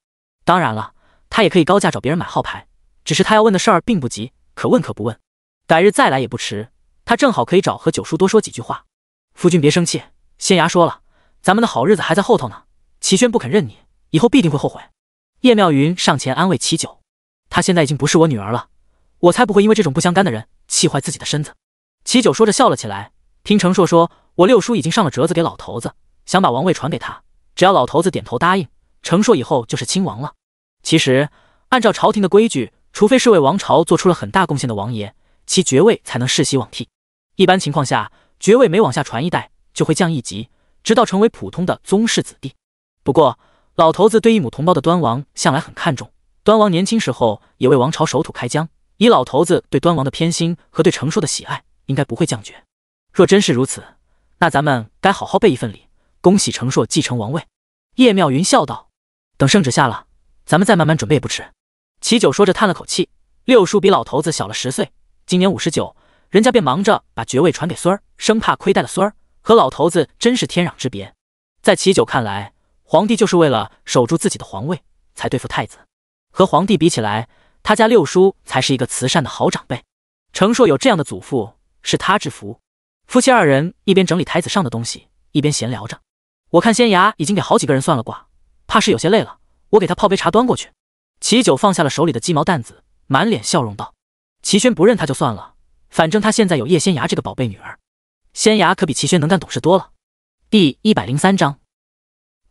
当然了，他也可以高价找别人买号牌，只是他要问的事儿并不急，可问可不问，改日再来也不迟，他正好可以找和九叔多说几句话。夫君别生气，仙牙说了，咱们的好日子还在后头呢，齐轩不肯认你，以后必定会后悔。叶妙云上前安慰齐九：“她现在已经不是我女儿了，我才不会因为这种不相干的人气坏自己的身子。”齐九说着笑了起来，听程硕说，我六叔已经上了折子给老头子，想把王位传给他，只要老头子点头答应，程硕以后就是亲王了。其实按照朝廷的规矩，除非是为王朝做出了很大贡献的王爷，其爵位才能世袭罔替。一般情况下，爵位每往下传一代，就会降一级，直到成为普通的宗室子弟。不过，老头子对一母同胞的端王向来很看重，端王年轻时候也为王朝守土开疆，以老头子对端王的偏心和对程硕的喜爱，应该不会降爵。若真是如此，那咱们该好好备一份礼，恭喜程硕继承王位。叶妙云笑道：“等圣旨下了，咱们再慢慢准备也不迟。”齐九说着叹了口气，六叔比老头子小了10岁，今年59，人家便忙着把爵位传给孙儿，生怕亏待了孙儿，和老头子真是天壤之别。在齐九看来，皇帝就是为了守住自己的皇位，才对付太子。和皇帝比起来，他家六叔才是一个慈善的好长辈。程硕有这样的祖父，是他之福。夫妻二人一边整理台子上的东西，一边闲聊着。我看仙衙已经给好几个人算了卦，怕是有些累了，我给他泡杯茶端过去。齐九放下了手里的鸡毛掸子，满脸笑容道：“齐轩不认他就算了，反正他现在有叶仙衙这个宝贝女儿，仙衙可比齐轩能干懂事多了。”第103章，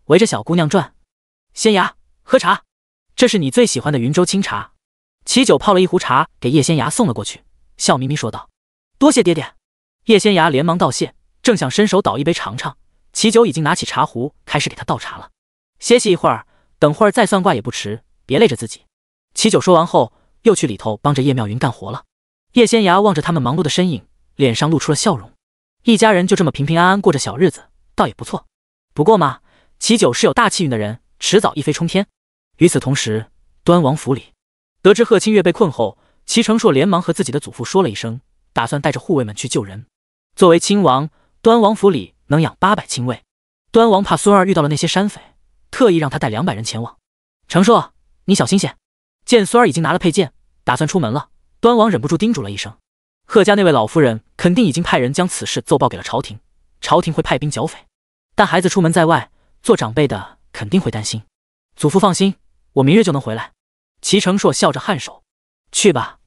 围着小姑娘转。仙衙，喝茶，这是你最喜欢的云州清茶。齐九泡了一壶茶给叶仙衙送了过去，笑眯眯说道：“多谢爹爹。”叶仙衙连忙道谢，正想伸手倒一杯尝尝，齐九已经拿起茶壶开始给他倒茶了。歇息一会儿，等会儿再算卦也不迟，别累着自己。齐九说完后，又去里头帮着叶妙云干活了。叶仙衙望着他们忙碌的身影，脸上露出了笑容。一家人就这么平平安安过着小日子，倒也不错。不过嘛，齐九是有大气运的人，迟早一飞冲天。与此同时，端王府里，得知贺清月被困后，齐承硕连忙和自己的祖父说了一声，打算带着护卫们去救人。作为亲王，端王府里能养800亲卫。端王怕孙儿遇到了那些山匪，特意让他带200人前往。承硕，你小心些。见孙儿已经拿了佩剑，打算出门了，端王忍不住叮嘱了一声。贺家那位老夫人肯定已经派人将此事奏报给了朝廷，朝廷会派兵剿匪。但孩子出门在外，做长辈的肯定会担心。祖父放心，我明日就能回来。齐承硕笑着颔首。去吧。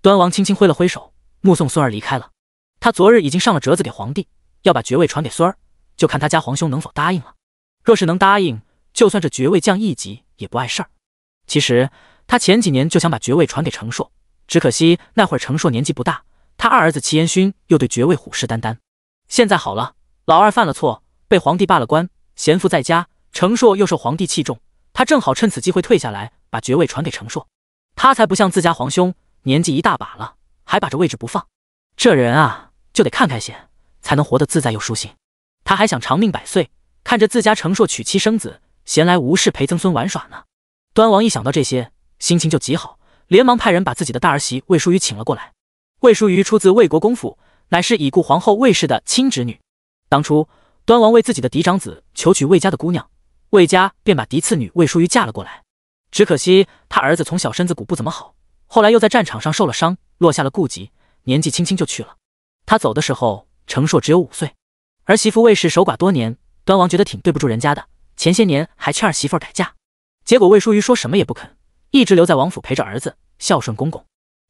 端王轻轻挥了挥手，目送孙儿离开了。他昨日已经上了折子给皇帝，要把爵位传给孙儿，就看他家皇兄能否答应了。若是能答应，就算这爵位降1级也不碍事儿。其实他前几年就想把爵位传给程硕，只可惜那会儿程硕年纪不大，他二儿子齐延勋又对爵位虎视眈眈。现在好了，老二犯了错，被皇帝罢了官，闲赋在家，程硕又受皇帝器重，他正好趁此机会退下来，把爵位传给程硕。他才不像自家皇兄，年纪一大把了，还把这位置不放。这人啊，就得看开些，才能活得自在又舒心。他还想长命100岁，看着自家程硕娶妻生子，闲来无事陪曾孙玩耍呢。端王一想到这些，心情就极好，连忙派人把自己的大儿媳魏淑瑜请了过来。魏淑瑜出自魏国公府，乃是已故皇后魏氏的亲侄女。当初端王为自己的嫡长子求娶魏家的姑娘，魏家便把嫡次女魏淑瑜嫁了过来。只可惜他儿子从小身子骨不怎么好，后来又在战场上受了伤，落下了痼疾，年纪轻轻就去了。他走的时候，程硕只有5岁。儿媳妇魏氏守寡多年，端王觉得挺对不住人家的，前些年还劝儿媳妇改嫁。结果魏淑瑜说什么也不肯，一直留在王府陪着儿子，孝顺公公。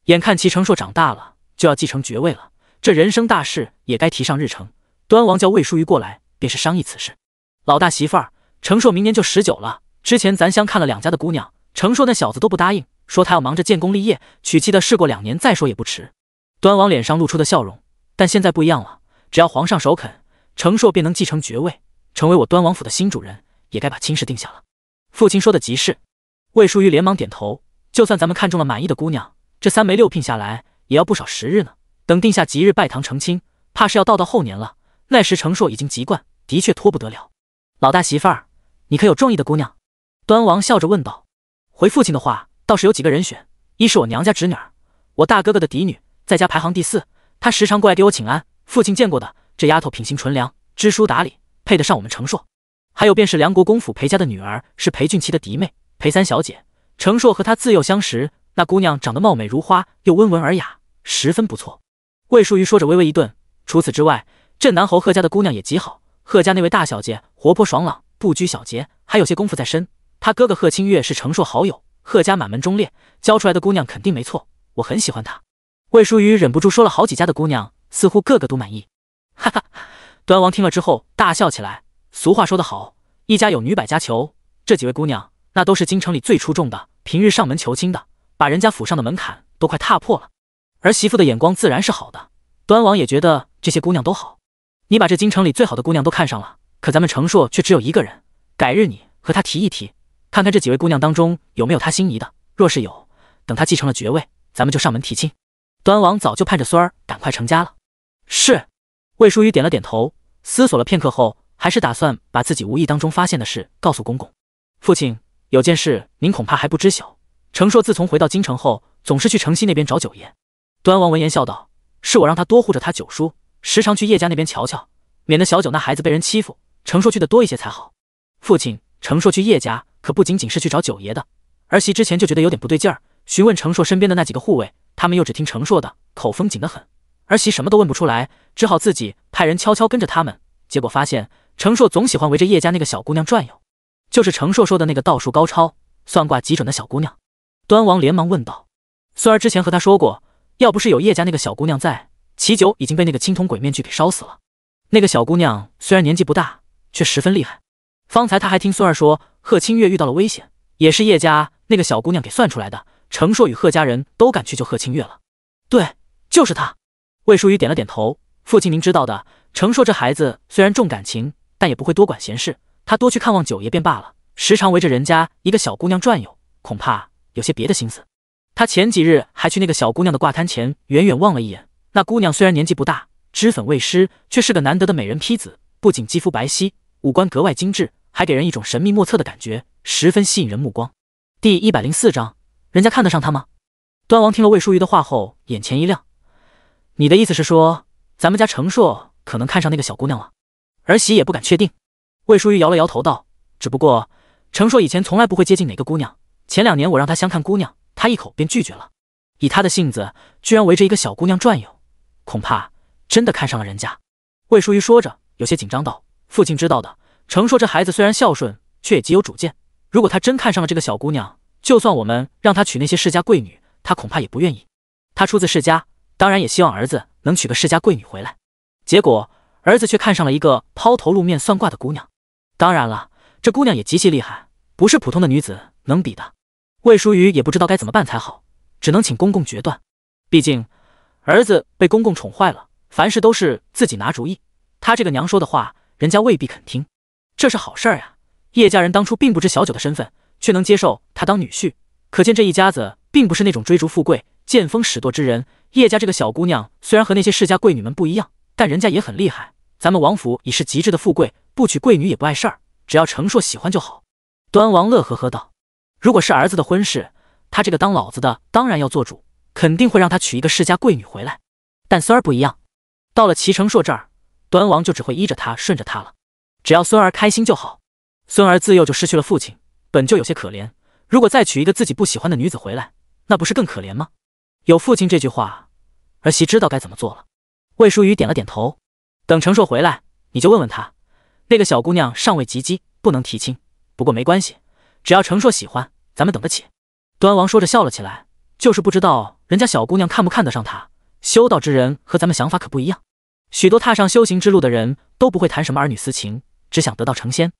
眼看齐承硕长大了，就要继承爵位了，这人生大事也该提上日程。端王叫魏淑瑜过来，便是商议此事。老大媳妇儿，承硕明年就19了，之前咱乡看了2家的姑娘，承硕那小子都不答应，说他要忙着建功立业，娶妻的事过2年再说也不迟。端王脸上露出的笑容，但现在不一样了，只要皇上首肯，承硕便能继承爵位，成为我端王府的新主人，也该把亲事定下了。父亲说的极是。魏淑瑜连忙点头，就算咱们看中了满意的姑娘，这3媒6聘下来也要不少时日呢，等定下吉日拜堂成亲，怕是要到后年了，那时承硕已经籍贯，的确拖不得了。老大媳妇儿，你可有中意的姑娘？端王笑着问道。回父亲的话，倒是有几个人选，一是我娘家侄女儿，我大哥哥的嫡女，在家排行第4，她时常过来给我请安，父亲见过的，这丫头品行纯良，知书达理，配得上我们承硕。还有便是梁国公府裴家的女儿，是裴俊琪的嫡妹，裴三小姐。承硕和她自幼相识，那姑娘长得貌美如花，又温文尔雅，十分不错。魏淑瑜说着微微一顿，除此之外，镇南侯贺家的姑娘也极好，贺家那位大小姐活泼爽朗，不拘小节，还有些功夫在身。他哥哥贺清月是承硕好友，贺家满门忠烈，教出来的姑娘肯定没错，我很喜欢她。魏淑瑜忍不住说了好几家的姑娘，似乎个个都满意。哈哈，端王听了之后大笑起来。俗话说得好，一家有女百家求，这几位姑娘那都是京城里最出众的，平日上门求亲的，把人家府上的门槛都快踏破了。儿媳妇的眼光自然是好的，端王也觉得这些姑娘都好。你把这京城里最好的姑娘都看上了，可咱们程硕却只有一个人。改日你和他提一提，看看这几位姑娘当中有没有他心仪的，若是有，等他继承了爵位，咱们就上门提亲。端王早就盼着孙儿赶快成家了。是。魏淑瑜点了点头，思索了片刻后，还是打算把自己无意当中发现的事告诉公公。父亲，有件事您恐怕还不知晓，程硕自从回到京城后，总是去城西那边找九爷。端王闻言笑道：是我让他多护着他九叔，时常去叶家那边瞧瞧，免得小九那孩子被人欺负，程硕去的多一些才好。父亲，程硕去叶家可不仅仅是去找九爷的，儿媳之前就觉得有点不对劲儿，询问程硕身边的那几个护卫，他们又只听程硕的，口风紧得很。儿媳什么都问不出来，只好自己派人悄悄跟着他们，结果发现程硕总喜欢围着叶家那个小姑娘转悠，就是程硕说的那个道术高超、算卦极准的小姑娘。端王连忙问道：孙儿之前和他说过，要不是有叶家那个小姑娘在，齐九已经被那个青铜鬼面具给烧死了。那个小姑娘虽然年纪不大，却十分厉害。方才他还听孙儿说贺清月遇到了危险，也是叶家那个小姑娘给算出来的，程硕与贺家人都赶去救贺清月了。对，就是他。魏淑瑜点了点头，父亲您知道的，程硕这孩子虽然重感情，但也不会多管闲事，他多去看望九爷便罢了，时常围着人家一个小姑娘转悠，恐怕有些别的心思。他前几日还去那个小姑娘的挂摊前远远望了一眼，那姑娘虽然年纪不大，脂粉未施，却是个难得的美人坯子，不仅肌肤白皙，五官格外精致，还给人一种神秘莫测的感觉，十分吸引人目光。第104章，人家看得上他吗？端王听了魏淑瑜的话后，眼前一亮。你的意思是说，咱们家程硕可能看上那个小姑娘了？儿媳也不敢确定。魏淑瑜摇了摇头道：只不过程硕以前从来不会接近哪个姑娘，前2年我让他相看姑娘，他一口便拒绝了。以他的性子，居然围着一个小姑娘转悠，恐怕真的看上了人家。魏淑瑜说着，有些紧张道：父亲知道的，程硕这孩子虽然孝顺，却也极有主见。如果他真看上了这个小姑娘，就算我们让他娶那些世家贵女，他恐怕也不愿意。他出自世家，当然也希望儿子能娶个世家贵女回来，结果儿子却看上了一个抛头露面算卦的姑娘。当然了，这姑娘也极其厉害，不是普通的女子能比的。魏淑瑜也不知道该怎么办才好，只能请公公决断。毕竟儿子被公公宠坏了，凡事都是自己拿主意，他这个娘说的话，人家未必肯听。这是好事儿呀，叶家人当初并不知小九的身份，却能接受他当女婿，可见这一家子并不是那种追逐富贵、见风使舵之人。叶家这个小姑娘虽然和那些世家贵女们不一样，但人家也很厉害。咱们王府已是极致的富贵，不娶贵女也不碍事儿，只要程硕喜欢就好。端王乐呵呵道：如果是儿子的婚事，他这个当老子的当然要做主，肯定会让他娶一个世家贵女回来。但孙儿不一样，到了齐程硕这儿，端王就只会依着他顺着他了，只要孙儿开心就好。孙儿自幼就失去了父亲，本就有些可怜，如果再娶一个自己不喜欢的女子回来，那不是更可怜吗？有父亲这句话，儿媳知道该怎么做了。魏淑瑜点了点头，等程硕回来，你就问问他，那个小姑娘尚未及笄，不能提亲，不过没关系，只要程硕喜欢，咱们等得起。端王说着笑了起来，就是不知道人家小姑娘看不看得上他，修道之人和咱们想法可不一样，许多踏上修行之路的人都不会谈什么儿女私情，只想得道成仙。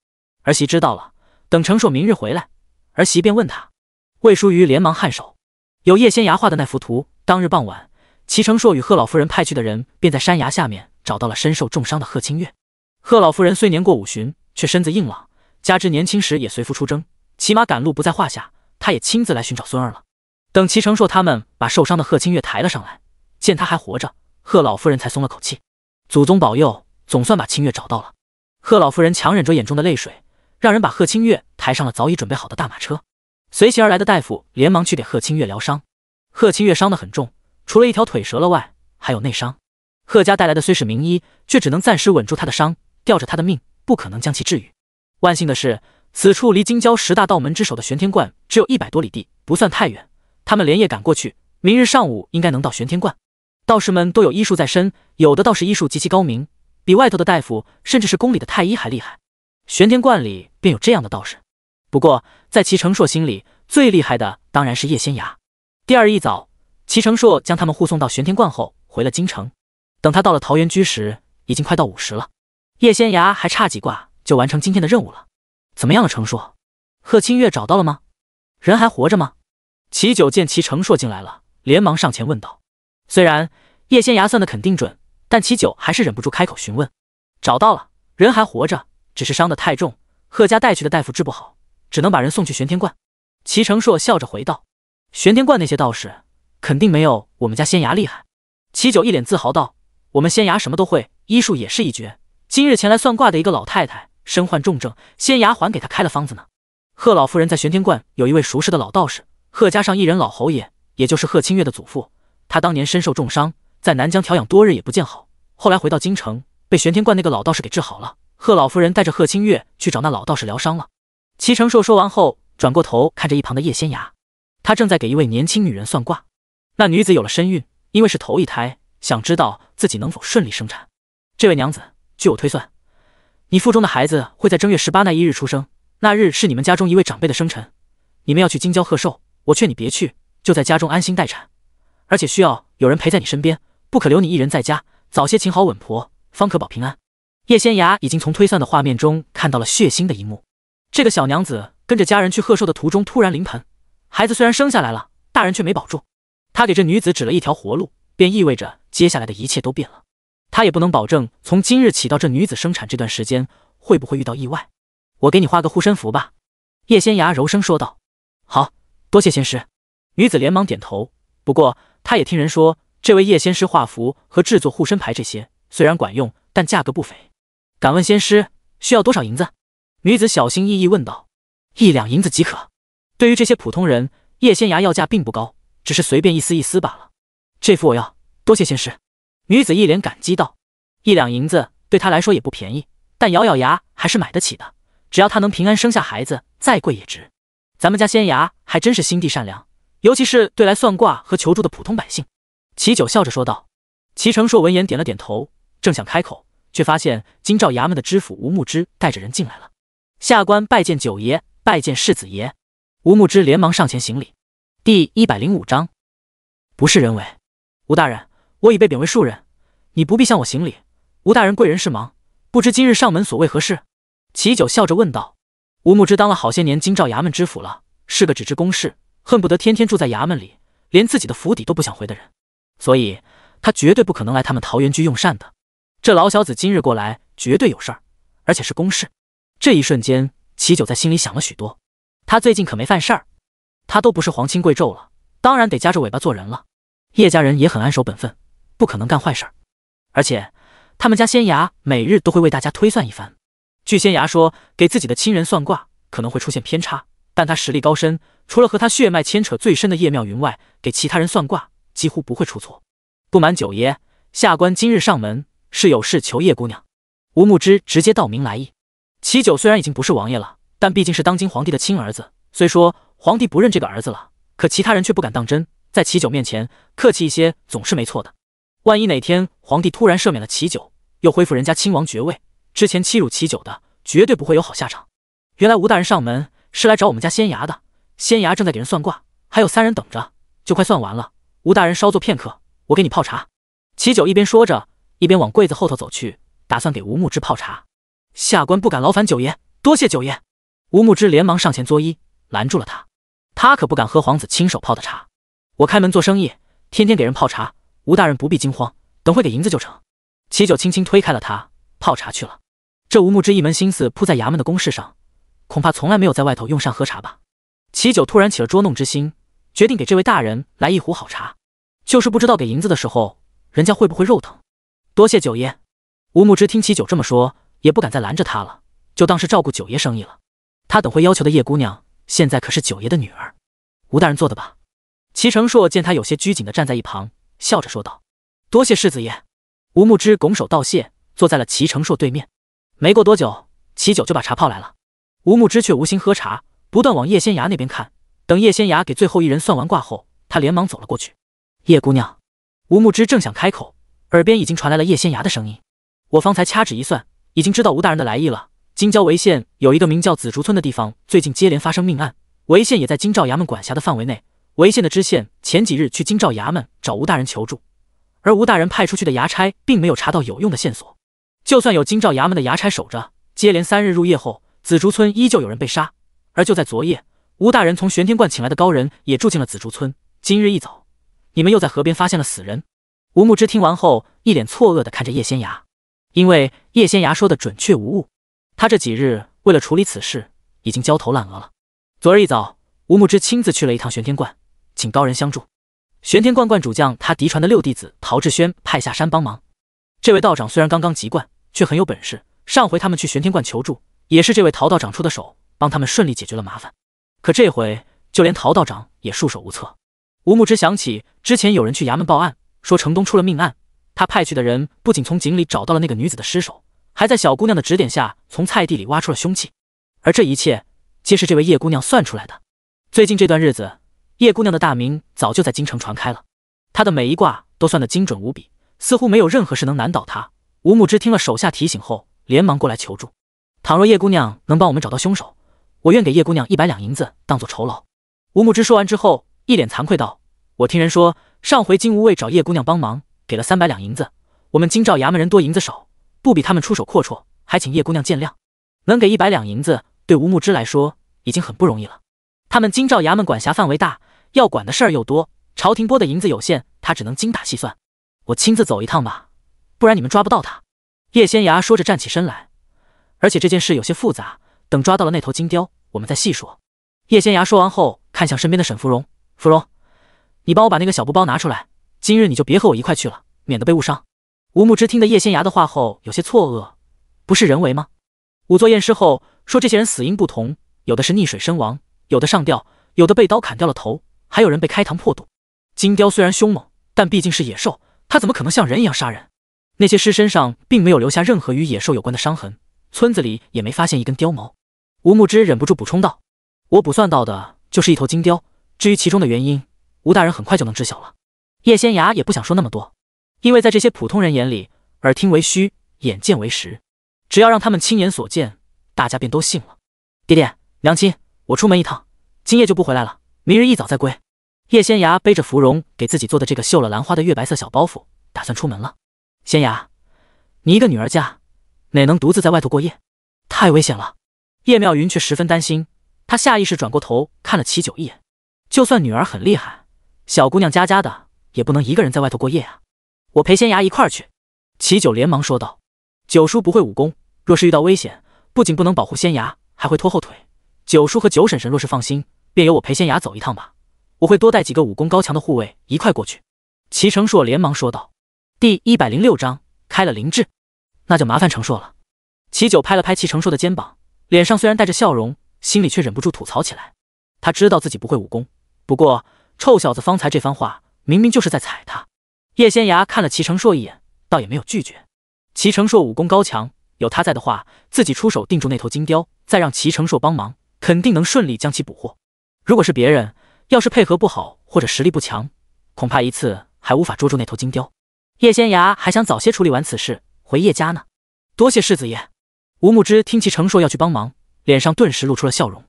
儿媳知道了，等程硕明日回来，儿媳便问他。魏淑瑜连忙颔首。有叶仙崖画的那幅图，当日傍晚，齐程硕与贺老夫人派去的人便在山崖下面找到了身受重伤的贺清月。贺老夫人虽年过50旬，却身子硬朗，加之年轻时也随夫出征，骑马赶路不在话下，他也亲自来寻找孙儿了。等齐程硕他们把受伤的贺清月抬了上来，见他还活着，贺老夫人才松了口气。祖宗保佑，总算把清月找到了。贺老夫人强忍着眼中的泪水，让人把贺清月抬上了早已准备好的大马车。随其而来的大夫连忙去给贺清月疗伤。贺清月伤得很重，除了一条腿折了外，还有内伤。贺家带来的虽是名医，却只能暂时稳住他的伤，吊着他的命，不可能将其治愈。万幸的是，此处离京郊10大道门之首的玄天观只有100多里地，不算太远。他们连夜赶过去，明日上午应该能到玄天观。道士们都有医术在身，有的道士医术极其高明，比外头的大夫甚至是宫里的太医还厉害。玄天观里便有这样的道士。不过在齐程硕心里，最厉害的当然是叶仙崖。第二日一早，齐程硕将他们护送到玄天观后，回了京城。等他到了桃源居时，已经快到午时了。叶仙崖还差几卦就完成今天的任务了。怎么样了，程硕？贺清月找到了吗？人还活着吗？齐九见齐程硕进来了，连忙上前问道。虽然叶仙崖算的肯定准，但齐九还是忍不住开口询问。找到了，人还活着，只是伤得太重，贺家带去的大夫治不好，只能把人送去玄天观。齐成硕笑着回道。玄天观那些道士肯定没有我们家仙崖厉害。齐九一脸自豪道，我们仙崖什么都会，医术也是一绝。今日前来算卦的一个老太太身患重症，仙崖还给她开了方子呢。贺老夫人在玄天观有一位熟识的老道士，贺家上一人老侯爷，也就是贺清月的祖父，他当年身受重伤，在南疆调养多日也不见好，后来回到京城，被玄天观那个老道士给治好了。贺老夫人带着贺清月去找那老道士疗伤了。齐成硕说完后，转过头看着一旁的叶仙崖，他正在给一位年轻女人算卦。那女子有了身孕，因为是头一胎，想知道自己能否顺利生产。这位娘子，据我推算，你腹中的孩子会在正月18那一日出生，那日是你们家中一位长辈的生辰。你们要去京郊贺寿，我劝你别去，就在家中安心待产，而且需要有人陪在你身边，不可留你一人在家，早些请好稳婆，方可保平安。叶仙崖已经从推算的画面中看到了血腥的一幕。这个小娘子跟着家人去贺寿的途中突然临盆，孩子虽然生下来了，大人却没保住。他给这女子指了一条活路，便意味着接下来的一切都变了。他也不能保证从今日起到这女子生产这段时间会不会遇到意外。我给你画个护身符吧。叶仙崖柔声说道。好，多谢仙师。女子连忙点头。不过她也听人说，这位叶仙师画符和制作护身牌这些虽然管用，但价格不菲。敢问仙师需要多少银子？女子小心翼翼问道。1两银子即可。对于这些普通人，叶仙崖要价并不高，只是随便一丝一丝罢了。这幅我要，多谢仙师。女子一脸感激道。1两银子对她来说也不便宜，但咬咬牙还是买得起的。只要她能平安生下孩子，再贵也值。咱们家仙崖还真是心地善良，尤其是对来算卦和求助的普通百姓。齐九笑着说道。齐成硕闻言点了点头，正想开口，却发现京兆衙门的知府吴牧之带着人进来了。下官拜见九爷，拜见世子爷。吴牧之连忙上前行礼。第105章，不是人为。吴大人，我已被贬为庶人，你不必向我行礼。吴大人贵人事忙，不知今日上门所为何事？齐九笑着问道。吴牧之当了好些年京兆衙门知府了，是个只知公事，恨不得天天住在衙门里，连自己的府邸都不想回的人，所以他绝对不可能来他们桃源居用膳的。这老小子今日过来，绝对有事儿，而且是公事。这一瞬间，齐九在心里想了许多。他最近可没犯事儿，他都不是皇亲贵胄了，当然得夹着尾巴做人了。叶家人也很安守本分，不可能干坏事儿。而且他们家仙衙每日都会为大家推算一番。据仙衙说，给自己的亲人算卦可能会出现偏差，但他实力高深，除了和他血脉牵扯最深的叶妙云外，给其他人算卦几乎不会出错。不瞒九爷，下官今日上门是有事求叶姑娘。吴牧之直接道明来意。齐九虽然已经不是王爷了，但毕竟是当今皇帝的亲儿子，虽说皇帝不认这个儿子了，可其他人却不敢当真，在齐九面前客气一些总是没错的。万一哪天皇帝突然赦免了齐九，又恢复人家亲王爵位，之前欺辱齐九的绝对不会有好下场。原来吴大人上门是来找我们家仙衙的，仙衙正在给人算卦，还有3人等着，就快算完了。吴大人稍坐片刻，我给你泡茶。齐九一边说着，一边往柜子后头走去，打算给吴牧之泡茶。下官不敢劳烦九爷，多谢九爷。吴牧之连忙上前作揖，拦住了他。他可不敢喝皇子亲手泡的茶。我开门做生意，天天给人泡茶，吴大人不必惊慌，等会给银子就成。齐九轻轻推开了他，泡茶去了。这吴牧之一门心思扑在衙门的公事上，恐怕从来没有在外头用膳喝茶吧。齐九突然起了捉弄之心，决定给这位大人来一壶好茶，就是不知道给银子的时候人家会不会肉疼。多谢九爷。吴牧之听齐九这么说，也不敢再拦着他了，就当是照顾九爷生意了。他等会要求的叶姑娘现在可是九爷的女儿。吴大人做的吧。齐成硕见他有些拘谨地站在一旁，笑着说道。多谢世子爷。吴牧之拱手道谢，坐在了齐成硕对面。没过多久，齐九就把茶泡来了。吴牧之却无心喝茶，不断往叶仙衙那边看。等叶仙衙给最后一人算完卦后，他连忙走了过去。叶姑娘。吴牧之正想开口，耳边已经传来了叶仙衙的声音。我方才掐指一算，已经知道吴大人的来意了。京郊潍县有一个名叫紫竹村的地方，最近接连发生命案，潍县也在京兆衙门管辖的范围内。潍县的知县前几日去京兆衙门找吴大人求助，而吴大人派出去的衙差并没有查到有用的线索。就算有京兆衙门的衙差守着，接连3日入夜后，紫竹村依旧有人被杀。而就在昨夜，吴大人从玄天观请来的高人也住进了紫竹村。今日一早，你们又在河边发现了死人，吴牧之听完后，一脸错愕地看着叶仙崖，因为叶仙崖说的准确无误，他这几日为了处理此事，已经焦头烂额了。昨日一早，吴牧之亲自去了一趟玄天观，请高人相助。玄天观观主将他嫡传的六弟子陶志轩派下山帮忙。这位道长虽然刚刚籍贯，却很有本事。上回他们去玄天观求助，也是这位陶道长出的手，帮他们顺利解决了麻烦。可这回就连陶道长也束手无策。吴牧之想起之前有人去衙门报案，说城东出了命案，他派去的人不仅从井里找到了那个女子的尸首，还在小姑娘的指点下从菜地里挖出了凶器。而这一切皆是这位叶姑娘算出来的。最近这段日子，叶姑娘的大名早就在京城传开了，她的每一卦都算得精准无比，似乎没有任何事能难倒她。吴牧之听了手下提醒后，连忙过来求助。倘若叶姑娘能帮我们找到凶手，我愿给叶姑娘100两银子当做酬劳。吴牧之说完之后，一脸惭愧道：我听人说，上回金无畏找叶姑娘帮忙，给了300两银子，我们京兆衙门人多银子少，不比他们出手阔绰，还请叶姑娘见谅。能给100两银子，对吴牧之来说已经很不容易了。他们京兆衙门管辖范围大，要管的事儿又多，朝廷拨的银子有限，他只能精打细算。我亲自走一趟吧，不然你们抓不到他。叶仙崖说着站起身来，而且这件事有些复杂，等抓到了那头金雕，我们再细说。叶仙崖说完后，看向身边的沈芙蓉，芙蓉，你帮我把那个小布包拿出来，今日你就别和我一块去了，免得被误伤。吴牧之听得叶仙崖的话后有些错愕，不是人为吗？仵作验尸后说这些人死因不同，有的是溺水身亡，有的上吊，有的被刀砍掉了头，还有人被开膛破肚。金雕虽然凶猛，但毕竟是野兽，它怎么可能像人一样杀人？那些尸身上并没有留下任何与野兽有关的伤痕，村子里也没发现一根貂毛。吴牧之忍不住补充道：我卜算到的就是一头金雕，至于其中的原因，吴大人很快就能知晓了。叶仙崖也不想说那么多，因为在这些普通人眼里，耳听为虚，眼见为实，只要让他们亲眼所见，大家便都信了。爹爹娘亲，我出门一趟，今夜就不回来了，明日一早再归。叶仙崖背着芙蓉给自己做的这个绣了兰花的月白色小包袱，打算出门了。仙崖，你一个女儿家，哪能独自在外头过夜？太危险了。叶妙云却十分担心，她下意识转过头看了齐九一眼。就算女儿很厉害，小姑娘家家的也不能一个人在外头过夜啊。我陪仙崖一块儿去。齐九连忙说道。九叔不会武功，若是遇到危险，不仅不能保护仙崖，还会拖后腿。九叔和九婶婶若是放心，便由我陪仙崖走一趟吧，我会多带几个武功高强的护卫一块过去。齐成硕连忙说道。第106章开了灵智，那就麻烦成硕了。齐九拍了拍齐成硕的肩膀，脸上虽然带着笑容，心里却忍不住吐槽起来。他知道自己不会武功，不过臭小子方才这番话明明就是在踩他。叶仙崖看了齐成硕一眼，倒也没有拒绝。齐成硕武功高强，有他在的话，自己出手定住那头金雕，再让齐成硕帮忙，肯定能顺利将其捕获。如果是别人，要是配合不好或者实力不强，恐怕一次还无法捉住那头金雕。叶仙崖还想早些处理完此事，回叶家呢。多谢世子爷。吴牧之听齐成硕要去帮忙，脸上顿时露出了笑容。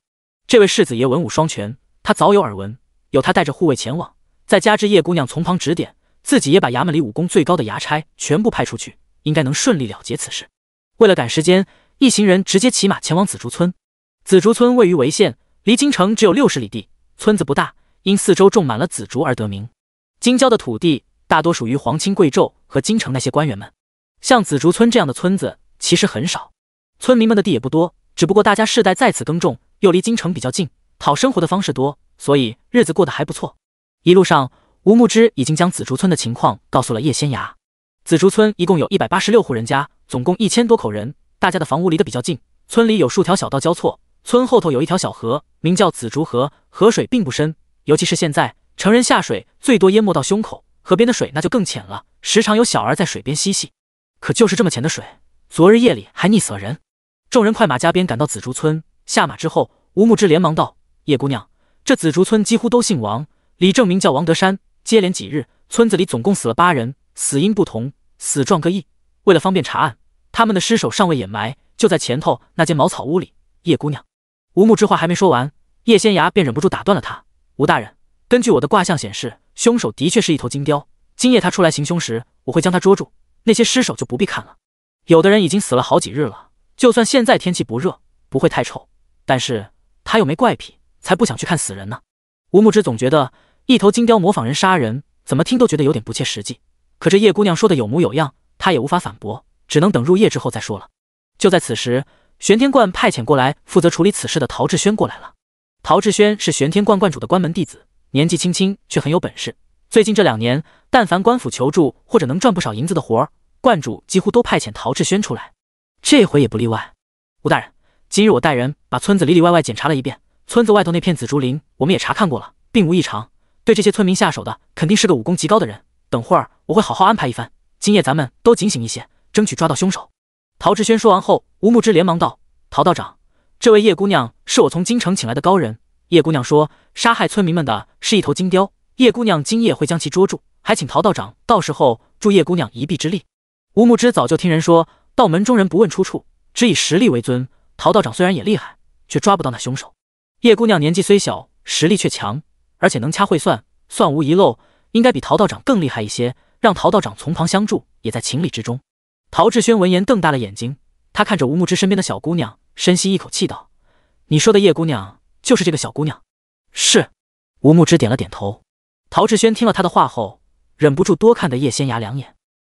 这位世子爷文武双全，他早有耳闻，有他带着护卫前往，再加之叶姑娘从旁指点，自己也把衙门里武功最高的衙差全部派出去，应该能顺利了结此事。为了赶时间，一行人直接骑马前往紫竹村。紫竹村位于潍县，离京城只有60里地，村子不大，因四周种满了紫竹而得名。京郊的土地大多属于皇亲贵胄和京城那些官员们，像紫竹村这样的村子其实很少，村民们的地也不多，只不过大家世代在此耕种，又离京城比较近，讨生活的方式多，所以日子过得还不错。一路上，吴牧之已经将紫竹村的情况告诉了叶仙崖。紫竹村一共有186户人家，总共1000多口人，大家的房屋离得比较近，村里有数条小道交错，村后头有一条小河，名叫紫竹河，河水并不深，尤其是现在，成人下水最多淹没到胸口，河边的水那就更浅了，时常有小儿在水边嬉戏。可就是这么浅的水，昨日夜里还溺死了人。众人快马加鞭赶到紫竹村，下马之后，吴牧之连忙道：叶姑娘，这紫竹村几乎都姓王，李正名叫王德山，接连几日，村子里总共死了8人，死因不同，死状各异。为了方便查案，他们的尸首尚未掩埋，就在前头那间茅草屋里。叶姑娘，吴牧之话还没说完，叶仙崖便忍不住打断了他。吴大人，根据我的卦象显示，凶手的确是一头金雕，今夜他出来行凶时，我会将他捉住，那些尸首就不必看了。有的人已经死了好几日了，就算现在天气不热，不会太臭，但是他又没怪癖，才不想去看死人呢。吴牧之总觉得一头金雕模仿人杀人，怎么听都觉得有点不切实际。可这叶姑娘说的有模有样，他也无法反驳，只能等入夜之后再说了。就在此时，玄天观派遣过来负责处理此事的陶志轩过来了。陶志轩是玄天观观主的关门弟子，年纪轻轻却很有本事。最近这2年，但凡官府求助或者能赚不少银子的活儿，观主几乎都派遣陶志轩出来，这回也不例外。吴大人，今日我带人把村子里里外外检查了一遍，村子外头那片紫竹林我们也查看过了，并无异常。对这些村民下手的肯定是个武功极高的人，等会儿我会好好安排一番。今夜咱们都警醒一些，争取抓到凶手。陶志轩说完后，吴牧之连忙道：陶道长，这位叶姑娘是我从京城请来的高人。叶姑娘说杀害村民们的是一头金雕，叶姑娘今夜会将其捉住，还请陶道长到时候助叶姑娘一臂之力。吴牧之早就听人说，道门中人不问出处，只以实力为尊。陶道长虽然也厉害，却抓不到那凶手。叶姑娘年纪虽小，实力却强，而且能掐会算，算无遗漏，应该比陶道长更厉害一些。让陶道长从旁相助，也在情理之中。陶志轩闻言瞪大了眼睛，他看着吴牧之身边的小姑娘，深吸一口气道：你说的叶姑娘就是这个小姑娘？是。吴牧之点了点头。陶志轩听了他的话后，忍不住多看的叶仙芽2眼。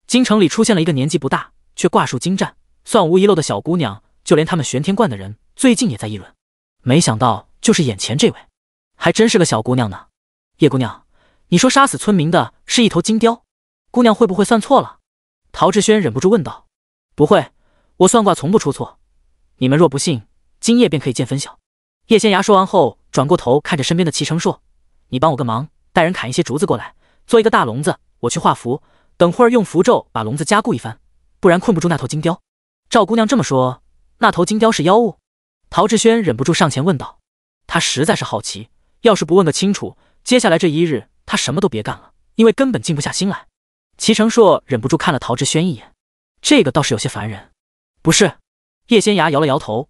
京城里出现了一个年纪不大却挂术精湛，算无遗漏的小姑娘，就连他们玄天观的人最近也在议论。没想到就是眼前这位，还真是个小姑娘呢。叶姑娘，你说杀死村民的是一头金雕，姑娘会不会算错了？陶志轩忍不住问道。不会，我算卦从不出错，你们若不信，今夜便可以见分晓。叶仙芽说完后，转过头看着身边的齐成硕，你帮我个忙，带人砍一些竹子过来，做一个大笼子，我去画符，等会儿用符咒把笼子加固一番，不然困不住那头金雕。赵姑娘这么说，那头金雕是妖物？陶志轩忍不住上前问道。他实在是好奇，要是不问个清楚，接下来这一日他什么都别干了，因为根本静不下心来。齐成硕忍不住看了陶志轩一眼，这个倒是有些烦人。不是。叶仙芽摇了摇头，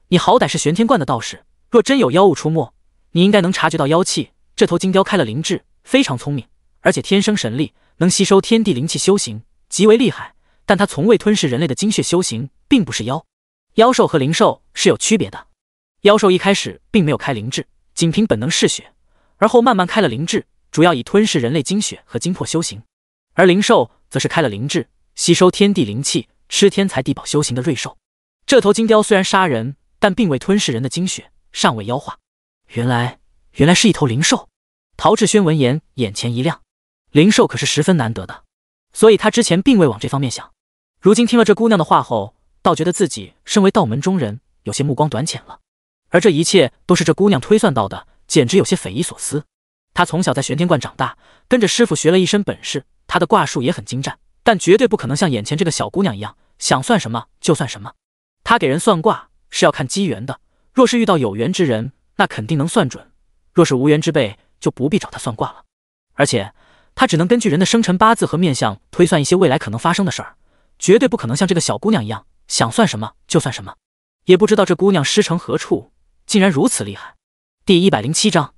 你好歹是玄天观的道士，若真有妖物出没，你应该能察觉到妖气。这头金雕开了灵智，非常聪明，而且天生神力，能吸收天地灵气修行，极为厉害。但它从未吞噬人类的精血修行，并不是妖。妖兽和灵兽是有区别的。妖兽一开始并没有开灵智，仅凭本能嗜血，而后慢慢开了灵智，主要以吞噬人类精血和精魄修行。而灵兽则是开了灵智，吸收天地灵气，吃天材地宝修行的瑞兽。这头金雕虽然杀人，但并未吞噬人的精血，尚未妖化。原来是一头灵兽。陶志轩闻言眼前一亮，灵兽可是十分难得的，所以他之前并未往这方面想。如今听了这姑娘的话后，倒觉得自己身为道门中人，有些目光短浅了。而这一切都是这姑娘推算到的，简直有些匪夷所思。她从小在玄天观长大，跟着师傅学了一身本事，她的卦术也很精湛，但绝对不可能像眼前这个小姑娘一样，想算什么就算什么。她给人算卦是要看机缘的，若是遇到有缘之人，那肯定能算准；若是无缘之辈，就不必找她算卦了。而且她只能根据人的生辰八字和面相推算一些未来可能发生的事儿，绝对不可能像这个小姑娘一样，想算什么就算什么。也不知道这姑娘师承何处，竟然如此厉害。第107章，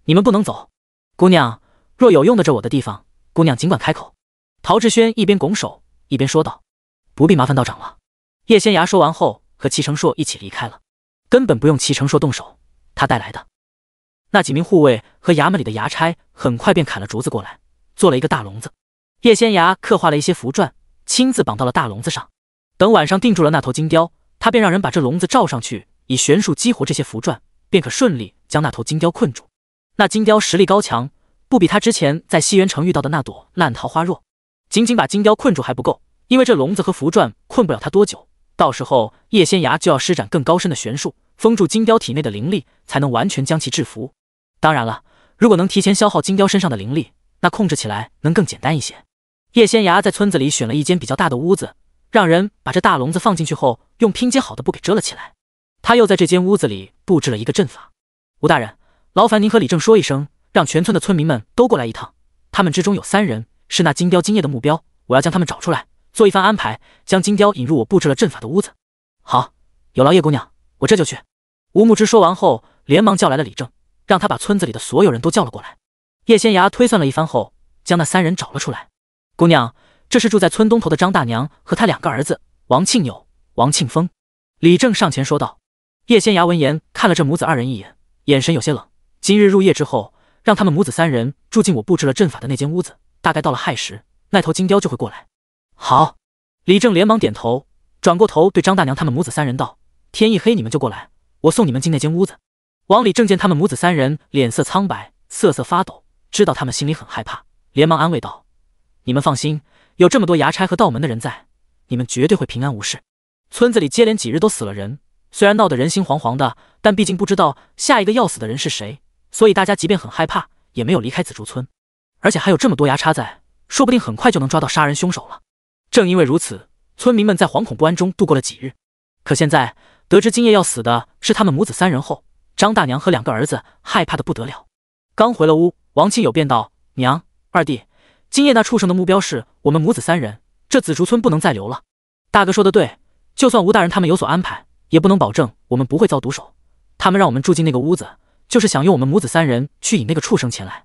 你们不能走。姑娘，若有用得着我的地方，姑娘尽管开口。陶志轩一边拱手一边说道。不必麻烦道长了。叶仙芽说完后，和齐成硕一起离开了，根本不用齐成硕动手，他带来的那几名护卫和衙门里的衙差很快便砍了竹子过来，做了一个大笼子。叶仙芽刻画了一些符篆，亲自绑到了大笼子上。等晚上定住了那头金雕，他便让人把这笼子罩上去，以玄术激活这些符篆，便可顺利将那头金雕困住。那金雕实力高强，不比他之前在西园城遇到的那朵烂桃花弱。仅仅把金雕困住还不够，因为这笼子和符篆困不了他多久，到时候叶仙芽就要施展更高深的玄术，封住金雕体内的灵力，才能完全将其制服。当然了，如果能提前消耗金雕身上的灵力，那控制起来能更简单一些。叶仙芽在村子里选了一间比较大的屋子，让人把这大笼子放进去后，用拼接好的布给遮了起来。他又在这间屋子里布置了一个阵法。吴大人，劳烦您和李正说一声，让全村的村民们都过来一趟。他们之中有3人是那金雕今夜的目标，我要将他们找出来，做一番安排，将金雕引入我布置了阵法的屋子。好，有劳叶姑娘，我这就去。吴牧之说完后，连忙叫来了李正，让他把村子里的所有人都叫了过来。叶仙芽推算了一番后，将那3人找了出来。姑娘，这是住在村东头的张大娘和她2个儿子王庆友、王庆峰。李正上前说道。叶仙芽闻言看了这母子2人一眼，眼神有些冷。今日入夜之后，让他们母子3人住进我布置了阵法的那间屋子，大概到了亥时，那头金雕就会过来。好，李正连忙点头，转过头对张大娘他们母子三人道：天一黑你们就过来，我送你们进那间屋子。王李正见他们母子三人脸色苍白，瑟瑟发抖，知道他们心里很害怕，连忙安慰道：你们放心，有这么多衙差和道门的人在，你们绝对会平安无事。村子里接连几日都死了人，虽然闹得人心惶惶的，但毕竟不知道下一个要死的人是谁，所以大家即便很害怕，也没有离开紫竹村。而且还有这么多衙差在，说不定很快就能抓到杀人凶手了。正因为如此，村民们在惶恐不安中度过了几日。可现在得知今夜要死的是他们母子三人后，张大娘和两个儿子害怕的不得了。刚回了屋，王庆友便道：娘，二弟，今夜那畜生的目标是我们母子三人，这紫竹村不能再留了。大哥说的对，就算吴大人他们有所安排，也不能保证我们不会遭毒手。他们让我们住进那个屋子，就是想用我们母子三人去引那个畜生前来。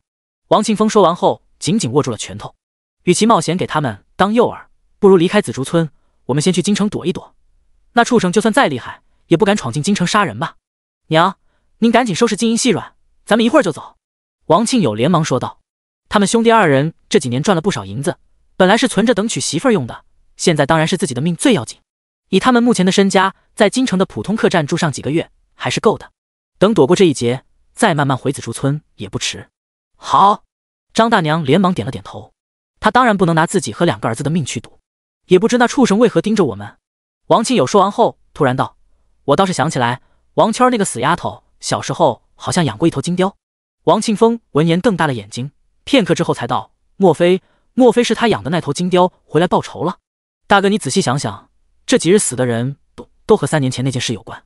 王庆峰说完后，紧紧握住了拳头。与其冒险给他们当诱饵，不如离开紫竹村，我们先去京城躲一躲。那畜生就算再厉害，也不敢闯进京城杀人吧。娘，您赶紧收拾金银细软，咱们一会儿就走。王庆友连忙说道。他们兄弟二人这几年赚了不少银子，本来是存着等娶媳妇儿用的，现在当然是自己的命最要紧。以他们目前的身家，在京城的普通客栈住上几个月还是够的。等躲过这一劫，再慢慢回紫竹村也不迟。好，张大娘连忙点了点头。她当然不能拿自己和两个儿子的命去赌，也不知那畜生为何盯着我们。王庆友说完后，突然道：我倒是想起来，王谦那个死丫头小时候好像养过一头金雕。王庆峰闻言瞪大了眼睛，片刻之后才道：莫非是他养的那头金雕回来报仇了？大哥，你仔细想想，这几日死的人都和3年前那件事有关。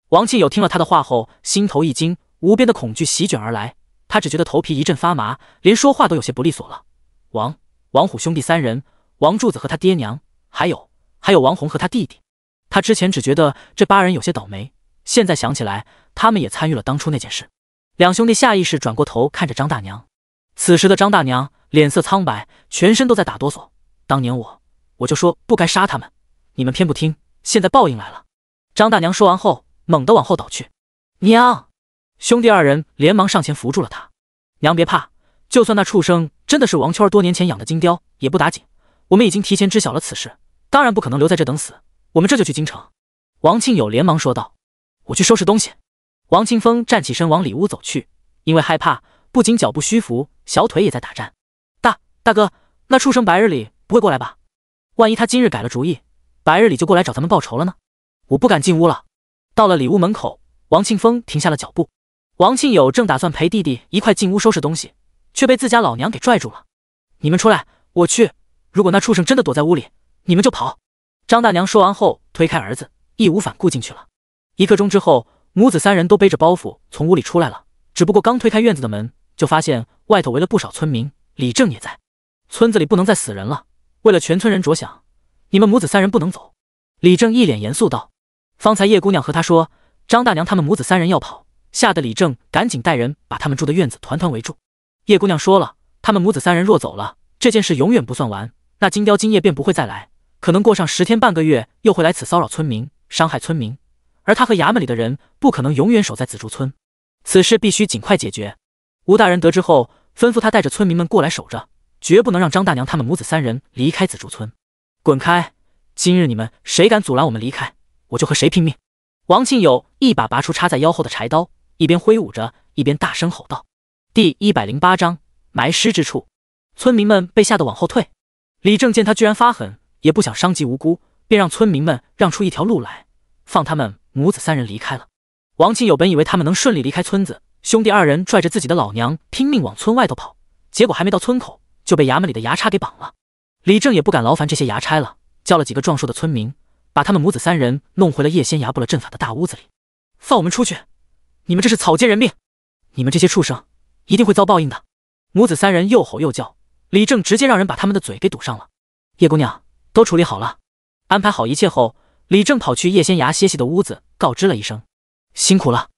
王庆友听了他的话后，心头一惊，无边的恐惧席卷而来，他只觉得头皮一阵发麻，连说话都有些不利索了。王虎兄弟三人，王柱子和他爹娘，还有王红和他弟弟。他之前只觉得这8人有些倒霉，现在想起来，他们也参与了当初那件事。两兄弟下意识转过头看着张大娘，此时的张大娘脸色苍白，全身都在打哆嗦。当年我就说不该杀他们，你们偏不听，现在报应来了。张大娘说完后，猛地往后倒去。娘！兄弟二人连忙上前扶住了她。娘别怕，就算那畜生真的是王圈多年前养的金雕，也不打紧，我们已经提前知晓了此事，当然不可能留在这等死，我们这就去京城。王庆友连忙说道。我去收拾东西。王庆峰站起身往里屋走去，因为害怕，不仅脚步虚浮，小腿也在打颤。大哥，那畜生白日里不会过来吧？万一他今日改了主意，白日里就过来找咱们报仇了呢？我不敢进屋了。到了里屋门口，王庆峰停下了脚步。王庆友正打算陪弟弟一块进屋收拾东西，却被自家老娘给拽住了。你们出来，我去。如果那畜生真的躲在屋里，你们就跑。张大娘说完后，推开儿子，义无反顾进去了。1刻钟之后，母子三人都背着包袱从屋里出来了，只不过刚推开院子的门，就发现外头围了不少村民，李正也在。村子里不能再死人了，为了全村人着想，你们母子三人不能走。李正一脸严肃道。方才叶姑娘和他说张大娘他们母子三人要跑，吓得李正赶紧带人把他们住的院子团团围住。叶姑娘说了，他们母子三人若走了，这件事永远不算完，那金雕今夜便不会再来，可能过上10天半个月又会来此骚扰村民，伤害村民，而他和衙门里的人不可能永远守在紫竹村，此事必须尽快解决。吴大人得知后，吩咐他带着村民们过来守着，绝不能让张大娘他们母子三人离开紫竹村。滚开！今日你们谁敢阻拦我们离开，我就和谁拼命！王庆友一把拔出插在腰后的柴刀，一边挥舞着，一边大声吼道。第108章埋尸之处。村民们被吓得往后退。李正见他居然发狠，也不想伤及无辜，便让村民们让出一条路来，放他们母子三人离开了。王庆友本以为他们能顺利离开村子，兄弟二人拽着自己的老娘拼命往村外头跑，结果还没到村口就被衙门里的衙差给绑了。李正也不敢劳烦这些衙差了，叫了几个壮硕的村民，把他们母子三人弄回了叶仙衙布了阵法的大屋子里。放我们出去！你们这是草菅人命！你们这些畜生一定会遭报应的！母子三人又吼又叫，李正直接让人把他们的嘴给堵上了。叶姑娘，都处理好了。安排好一切后，李正跑去叶仙衙歇息的屋子，告知了一声辛苦了。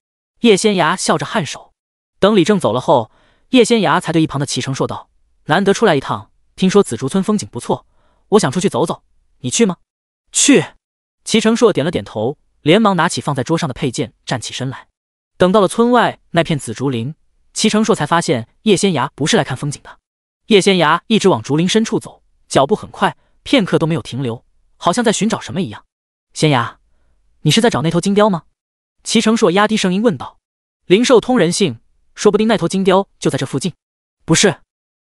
叶仙衙笑着颔首。等李正走了后，叶仙衙才对一旁的齐成硕道：难得出来一趟，听说紫竹村风景不错，我想出去走走，你去吗？去。齐成硕点了点头，连忙拿起放在桌上的佩剑，站起身来。等到了村外那片紫竹林，齐成硕才发现叶仙衙不是来看风景的。叶仙衙一直往竹林深处走，脚步很快，片刻都没有停留，好像在寻找什么一样。仙牙，你是在找那头金雕吗？齐成硕压低声音问道。灵兽通人性，说不定那头金雕就在这附近。不是，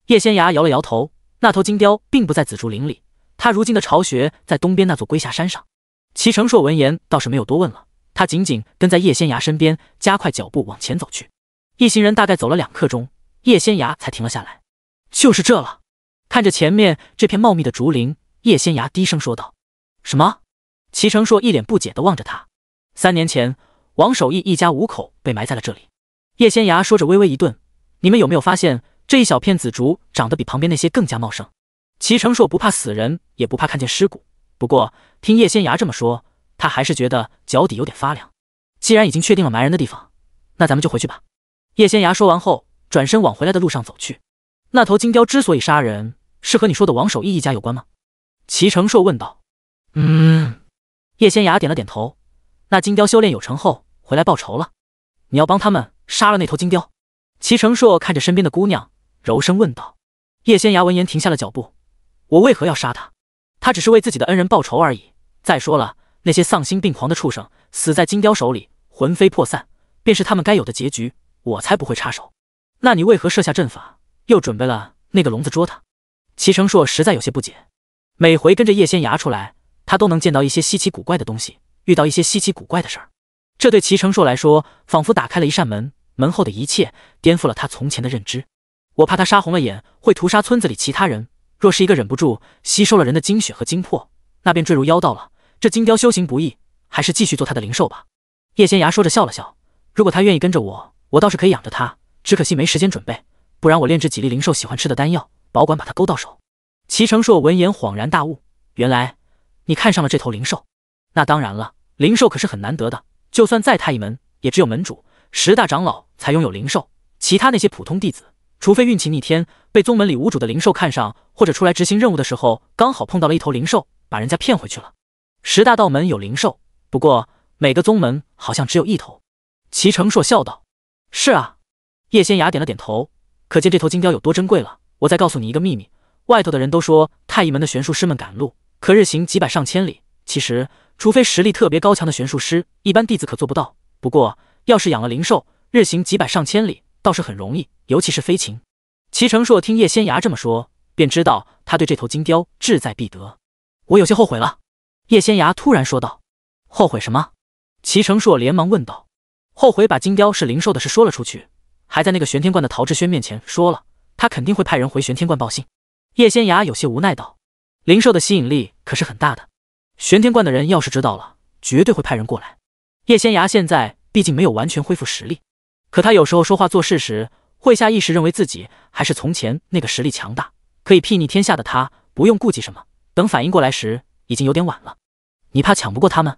叶仙牙摇了摇头，那头金雕并不在紫竹林里，他如今的巢穴在东边那座龟下山上。齐成硕闻言倒是没有多问了，他紧紧跟在叶仙牙身边，加快脚步往前走去。一行人大概走了2刻钟，叶仙牙才停了下来。就是这了。看着前面这片茂密的竹林，叶仙牙低声说道。什么？齐成硕一脸不解地望着他。3年前，王守义一家5口被埋在了这里。叶仙牙说着微微一顿，你们有没有发现这一小片紫竹长得比旁边那些更加茂盛？齐成硕不怕死人，也不怕看见尸骨，不过听叶仙牙这么说，他还是觉得脚底有点发凉。既然已经确定了埋人的地方，那咱们就回去吧。叶仙牙说完后，转身往回来的路上走去。那头金雕之所以杀人，是和你说的王守义一家有关吗？齐成硕问道。叶仙牙点了点头。那金雕修炼有成后回来报仇了，你要帮他们杀了那头金雕？齐成硕看着身边的姑娘，柔声问道。叶仙牙闻言停下了脚步。我为何要杀他？他只是为自己的恩人报仇而已。再说了，那些丧心病狂的畜生死在金雕手里，魂飞魄散，便是他们该有的结局，我才不会插手。那你为何设下阵法，又准备了那个笼子捉他？齐成硕实在有些不解。每回跟着叶仙牙出来，他都能见到一些稀奇古怪的东西，遇到一些稀奇古怪的事儿。这对齐成硕来说，仿佛打开了一扇门，门后的一切颠覆了他从前的认知。我怕他杀红了眼，会屠杀村子里其他人。若是一个忍不住吸收了人的精血和精魄，那便坠入妖道了。这金雕修行不易，还是继续做他的灵兽吧。叶仙牙说着笑了笑。如果他愿意跟着我，我倒是可以养着他，只可惜没时间准备，不然我炼制几粒灵兽喜欢吃的丹药，保管把他勾到手。齐成硕闻言恍然大悟，原来你看上了这头灵兽。那当然了，灵兽可是很难得的，就算再太一门，也只有门主、10大长老才拥有灵兽，其他那些普通弟子，除非运气逆天，被宗门里无主的灵兽看上，或者出来执行任务的时候刚好碰到了一头灵兽，把人家骗回去了。10大道门有灵兽，不过每个宗门好像只有1头。齐成硕笑道。是啊。叶仙牙点了点头，可见这头金雕有多珍贵了。我再告诉你一个秘密，外头的人都说太一门的玄术师们赶路，可日行几百上千里，其实除非实力特别高强的玄术师，一般弟子可做不到。不过要是养了灵兽，日行几百上千里倒是很容易，尤其是飞禽。齐成硕听叶仙牙这么说，便知道他对这头金雕志在必得。我有些后悔了。叶仙牙突然说道。后悔什么？齐成硕连忙问道。后悔把金雕是灵兽的事说了出去，还在那个玄天观的陶志轩面前说了，他肯定会派人回玄天观报信。叶仙牙有些无奈道。灵兽的吸引力可是很大的，玄天观的人要是知道了，绝对会派人过来。叶仙牙现在毕竟没有完全恢复实力，可他有时候说话做事时，会下意识认为自己还是从前那个实力强大，可以睥睨天下的他，不用顾忌什么。等反应过来时，已经有点晚了。你怕抢不过他们？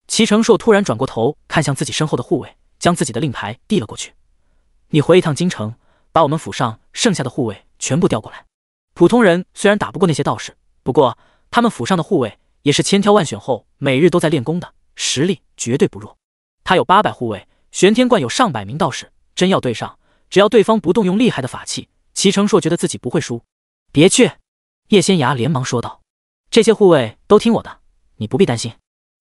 齐成硕突然转过头看向自己身后的护卫，将自己的令牌递了过去。你回一趟京城，把我们府上剩下的护卫全部调过来。普通人虽然打不过那些道士，不过他们府上的护卫也是千挑万选后每日都在练功的，实力绝对不弱。他有800护卫，玄天观有上百名道士，真要对上，只要对方不动用厉害的法器，齐成硕觉得自己不会输。别去！叶仙牙连忙说道。这些护卫都听我的，你不必担心。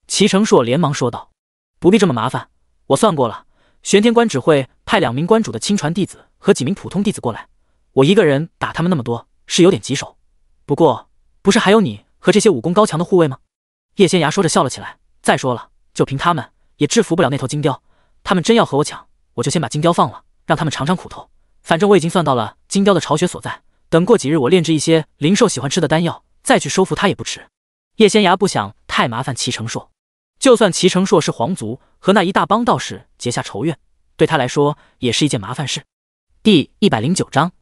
齐成硕连忙说道。不必这么麻烦，我算过了，玄天观只会派2名关主的亲传弟子和几名普通弟子过来，我一个人打他们那么多是有点棘手。不过不是还有你和这些武功高强的护卫吗？叶仙牙说着笑了起来。再说了，就凭他们也制服不了那头金雕，他们真要和我抢，我就先把金雕放了，让他们尝尝苦头。反正我已经算到了金雕的巢穴所在，等过几日我炼制一些灵兽喜欢吃的丹药，再去收服他也不迟。叶仙牙不想太麻烦齐成硕，就算齐成硕是皇族，和那一大帮道士结下仇怨，对他来说也是一件麻烦事。第109章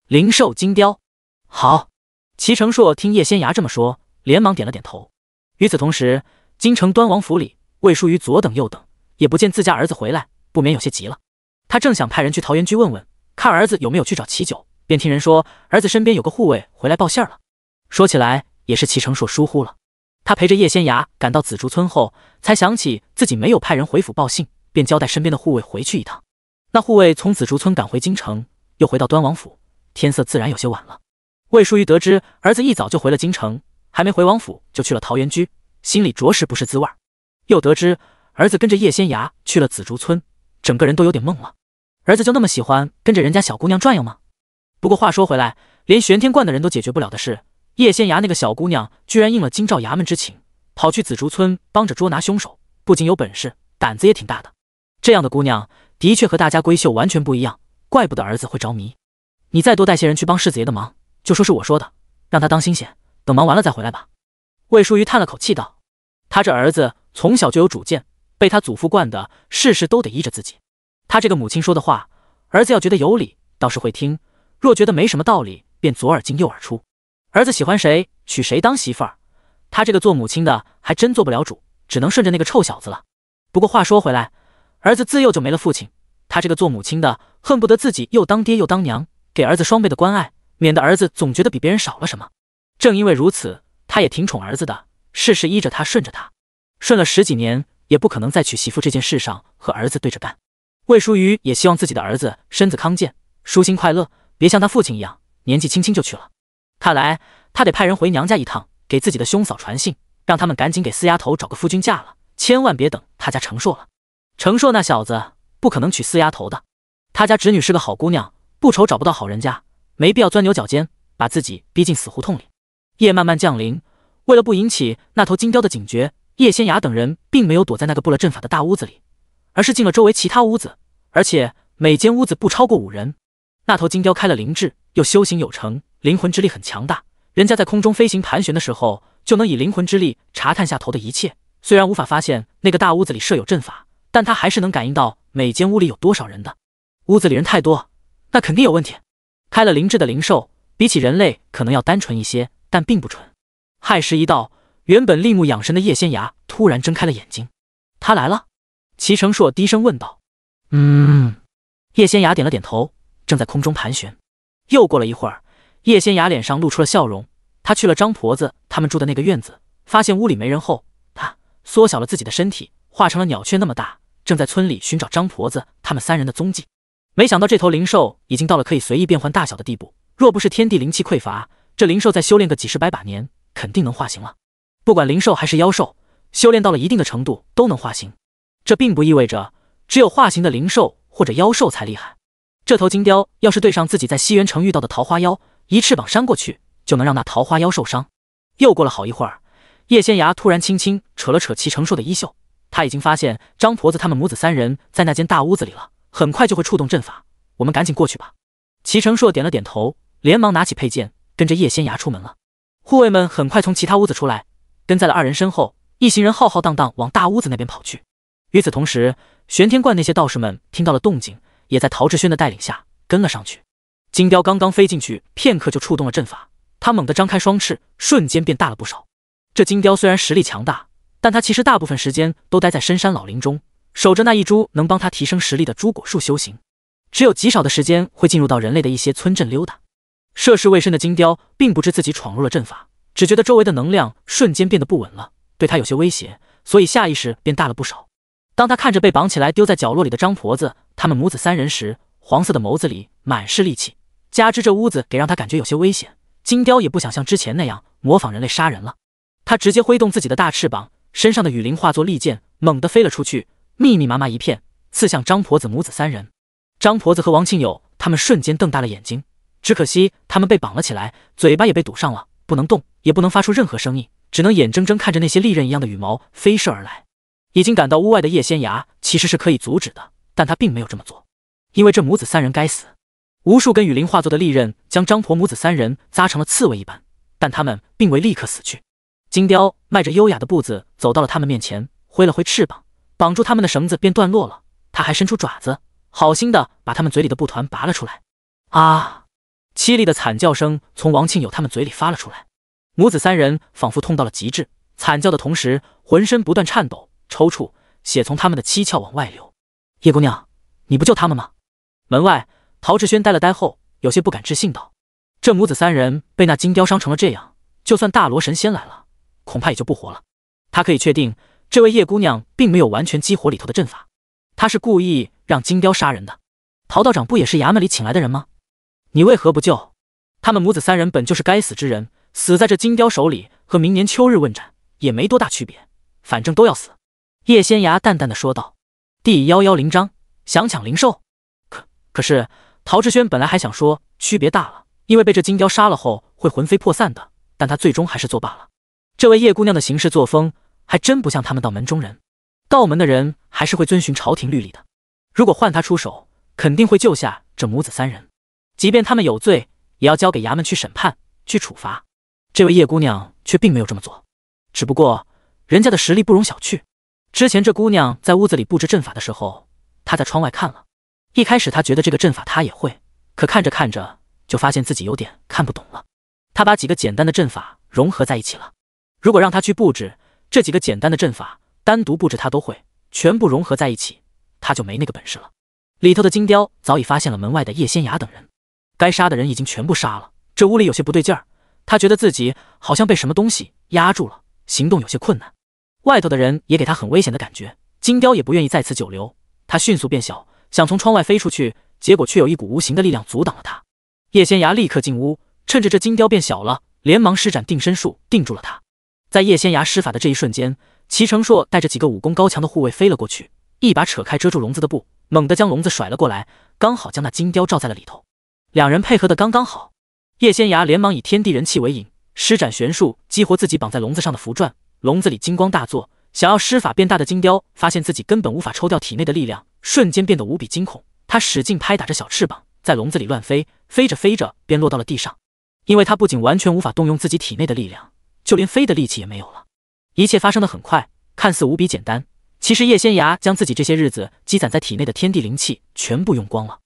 灵兽金雕。好。齐成硕听叶仙牙这么说，连忙点了点头。与此同时，京城端王府里，魏淑瑜左等右等，也不见自家儿子回来，不免有些急了。他正想派人去桃源居问问，看儿子有没有去找齐九，便听人说儿子身边有个护卫回来报信了。说起来也是齐成硕疏忽了，他陪着叶仙牙赶到紫竹村后，才想起自己没有派人回府报信，便交代身边的护卫回去一趟。那护卫从紫竹村赶回京城，又回到端王府，天色自然有些晚了。魏淑瑜得知儿子一早就回了京城，还没回王府就去了桃源居，心里着实不是滋味。又得知儿子跟着叶仙芽去了紫竹村，整个人都有点懵了。儿子就那么喜欢跟着人家小姑娘转悠吗？不过话说回来，连玄天观的人都解决不了的事，叶仙芽那个小姑娘居然应了京兆衙门之请，跑去紫竹村帮着捉拿凶手，不仅有本事，胆子也挺大的。这样的姑娘的确和大家闺秀完全不一样，怪不得儿子会着迷。你再多带些人去帮世子爷的忙，就说是我说的，让他当心些，等忙完了再回来吧。魏淑瑜叹了口气道：他这儿子从小就有主见，被他祖父惯的，事事都得依着自己。他这个母亲说的话，儿子要觉得有理，倒是会听；若觉得没什么道理，便左耳进右耳出。儿子喜欢谁，娶谁当媳妇儿，他这个做母亲的还真做不了主，只能顺着那个臭小子了。不过话说回来，儿子自幼就没了父亲，他这个做母亲的恨不得自己又当爹又当娘，给儿子双倍的关爱，免得儿子总觉得比别人少了什么。正因为如此，他也挺宠儿子的，事事依着他，顺着他，顺了10几年，也不可能在娶媳妇这件事上和儿子对着干。魏淑瑜也希望自己的儿子身子康健，舒心快乐，别像他父亲一样年纪轻轻就去了。看来他得派人回娘家一趟，给自己的兄嫂传信，让他们赶紧给四丫头找个夫君嫁了，千万别等他家程硕了。程硕那小子不可能娶四丫头的，他家侄女是个好姑娘，不愁找不到好人家，没必要钻牛角尖，把自己逼进死胡同里。夜慢慢降临，为了不引起那头金雕的警觉，叶仙芽等人并没有躲在那个布了阵法的大屋子里，而是进了周围其他屋子，而且每间屋子不超过5人。那头金雕开了灵智，又修行有成，灵魂之力很强大，人家在空中飞行盘旋的时候，就能以灵魂之力查探下头的一切。虽然无法发现那个大屋子里设有阵法，但他还是能感应到每间屋里有多少人的。屋子里人太多，那肯定有问题。开了灵智的灵兽，比起人类可能要单纯一些，但并不蠢。亥时一到，原本闭目养神的叶仙芽突然睁开了眼睛。他来了？齐成硕低声问道。叶仙芽点了点头，正在空中盘旋。又过了一会儿，叶仙芽脸上露出了笑容。他去了张婆子他们住的那个院子，发现屋里没人后，他缩小了自己的身体，化成了鸟雀那么大，正在村里寻找张婆子他们3人的踪迹。没想到这头灵兽已经到了可以随意变换大小的地步，若不是天地灵气匮乏，这灵兽再修炼个几十百把年，肯定能化形了。不管灵兽还是妖兽，修炼到了一定的程度都能化形。这并不意味着只有化形的灵兽或者妖兽才厉害。这头金雕要是对上自己在西园城遇到的桃花妖，一翅膀扇过去，就能让那桃花妖受伤。又过了好一会儿，叶仙芽突然轻轻扯了扯齐成硕的衣袖，他已经发现张婆子他们母子3人在那间大屋子里了，很快就会触动阵法，我们赶紧过去吧。齐成硕点了点头，连忙拿起佩剑，跟着叶仙芽出门了。护卫们很快从其他屋子出来，跟在了2人身后，一行人浩浩荡荡往大屋子那边跑去。与此同时，玄天观那些道士们听到了动静，也在陶志轩的带领下跟了上去。金雕刚刚飞进去，片刻就触动了阵法，他猛地张开双翅，瞬间变大了不少。这金雕虽然实力强大，但他其实大部分时间都待在深山老林中，守着那一株能帮他提升实力的朱果树修行，只有极少的时间会进入到人类的一些村镇溜达。涉世未深的金雕并不知自己闯入了阵法，只觉得周围的能量瞬间变得不稳了，对他有些威胁，所以下意识变大了不少。当他看着被绑起来丢在角落里的张婆子他们母子3人时，黄色的眸子里满是戾气，加之这屋子给让他感觉有些危险，金雕也不想像之前那样模仿人类杀人了。他直接挥动自己的大翅膀，身上的羽鳞化作利剑，猛地飞了出去，密密麻麻一片，刺向张婆子母子3人。张婆子和王庆友他们瞬间瞪大了眼睛，只可惜他们被绑了起来，嘴巴也被堵上了，不能动，也不能发出任何声音，只能眼睁睁看着那些利刃一样的羽毛飞射而来。已经赶到屋外的叶仙芽其实是可以阻止的，但他并没有这么做，因为这母子3人该死。无数根羽鳞化作的利刃将张婆母子3人扎成了刺猬一般，但他们并未立刻死去。金雕迈着优雅的步子走到了他们面前，挥了挥翅膀，绑住他们的绳子便断落了，他还伸出爪子，好心的把他们嘴里的布团拔了出来。啊！凄厉的惨叫声从王庆友他们嘴里发了出来，母子3人仿佛痛到了极致，惨叫的同时浑身不断颤抖抽搐，血从他们的七窍往外流。叶姑娘，你不救他们吗？门外陶志轩呆了呆后，有些不敢置信道：这母子3人被那金雕伤成了这样，就算大罗神仙来了，恐怕也就不活了。他可以确定这位叶姑娘并没有完全激活里头的阵法，她是故意让金雕杀人的。陶道长不也是衙门里请来的人吗？你为何不救？他们母子三人本就是该死之人，死在这金雕手里和明年秋日问斩也没多大区别，反正都要死。叶仙崖淡淡的说道。第110章想抢灵兽。可是陶志轩本来还想说区别大了，因为被这金雕杀了后会魂飞魄散的，但他最终还是作罢了。这位叶姑娘的行事作风还真不像他们道门中人，道门的人还是会遵循朝廷律例的，如果换他出手，肯定会救下这母子三人，即便他们有罪，也要交给衙门去审判去处罚。这位叶姑娘却并没有这么做，只不过人家的实力不容小觑。之前这姑娘在屋子里布置阵法的时候，她在窗外看了，一开始她觉得这个阵法她也会，可看着看着就发现自己有点看不懂了。她把几个简单的阵法融合在一起了，如果让她去布置这几个简单的阵法，单独布置她都会，全部融合在一起，她就没那个本事了。里头的金雕早已发现了门外的叶仙崖等人，该杀的人已经全部杀了。这屋里有些不对劲儿，他觉得自己好像被什么东西压住了，行动有些困难。外头的人也给他很危险的感觉，金雕也不愿意在此久留，他迅速变小，想从窗外飞出去，结果却有一股无形的力量阻挡了他。叶仙崖立刻进屋，趁着这金雕变小了，连忙施展定身术定住了他。在叶仙崖施法的这一瞬间，齐成硕带着几个武功高强的护卫飞了过去，一把扯开遮住笼子的布，猛地将笼子甩了过来，刚好将那金雕罩在了里头。两人配合的刚刚好，叶仙崖连忙以天地人气为引，施展玄术激活自己绑在笼子上的符篆，笼子里金光大作，想要施法变大的金雕发现自己根本无法抽掉体内的力量，瞬间变得无比惊恐。他使劲拍打着小翅膀，在笼子里乱飞，飞着飞着便落到了地上。因为他不仅完全无法动用自己体内的力量，就连飞的力气也没有了。一切发生得很快，看似无比简单，其实叶仙崖将自己这些日子积攒在体内的天地灵气全部用光了。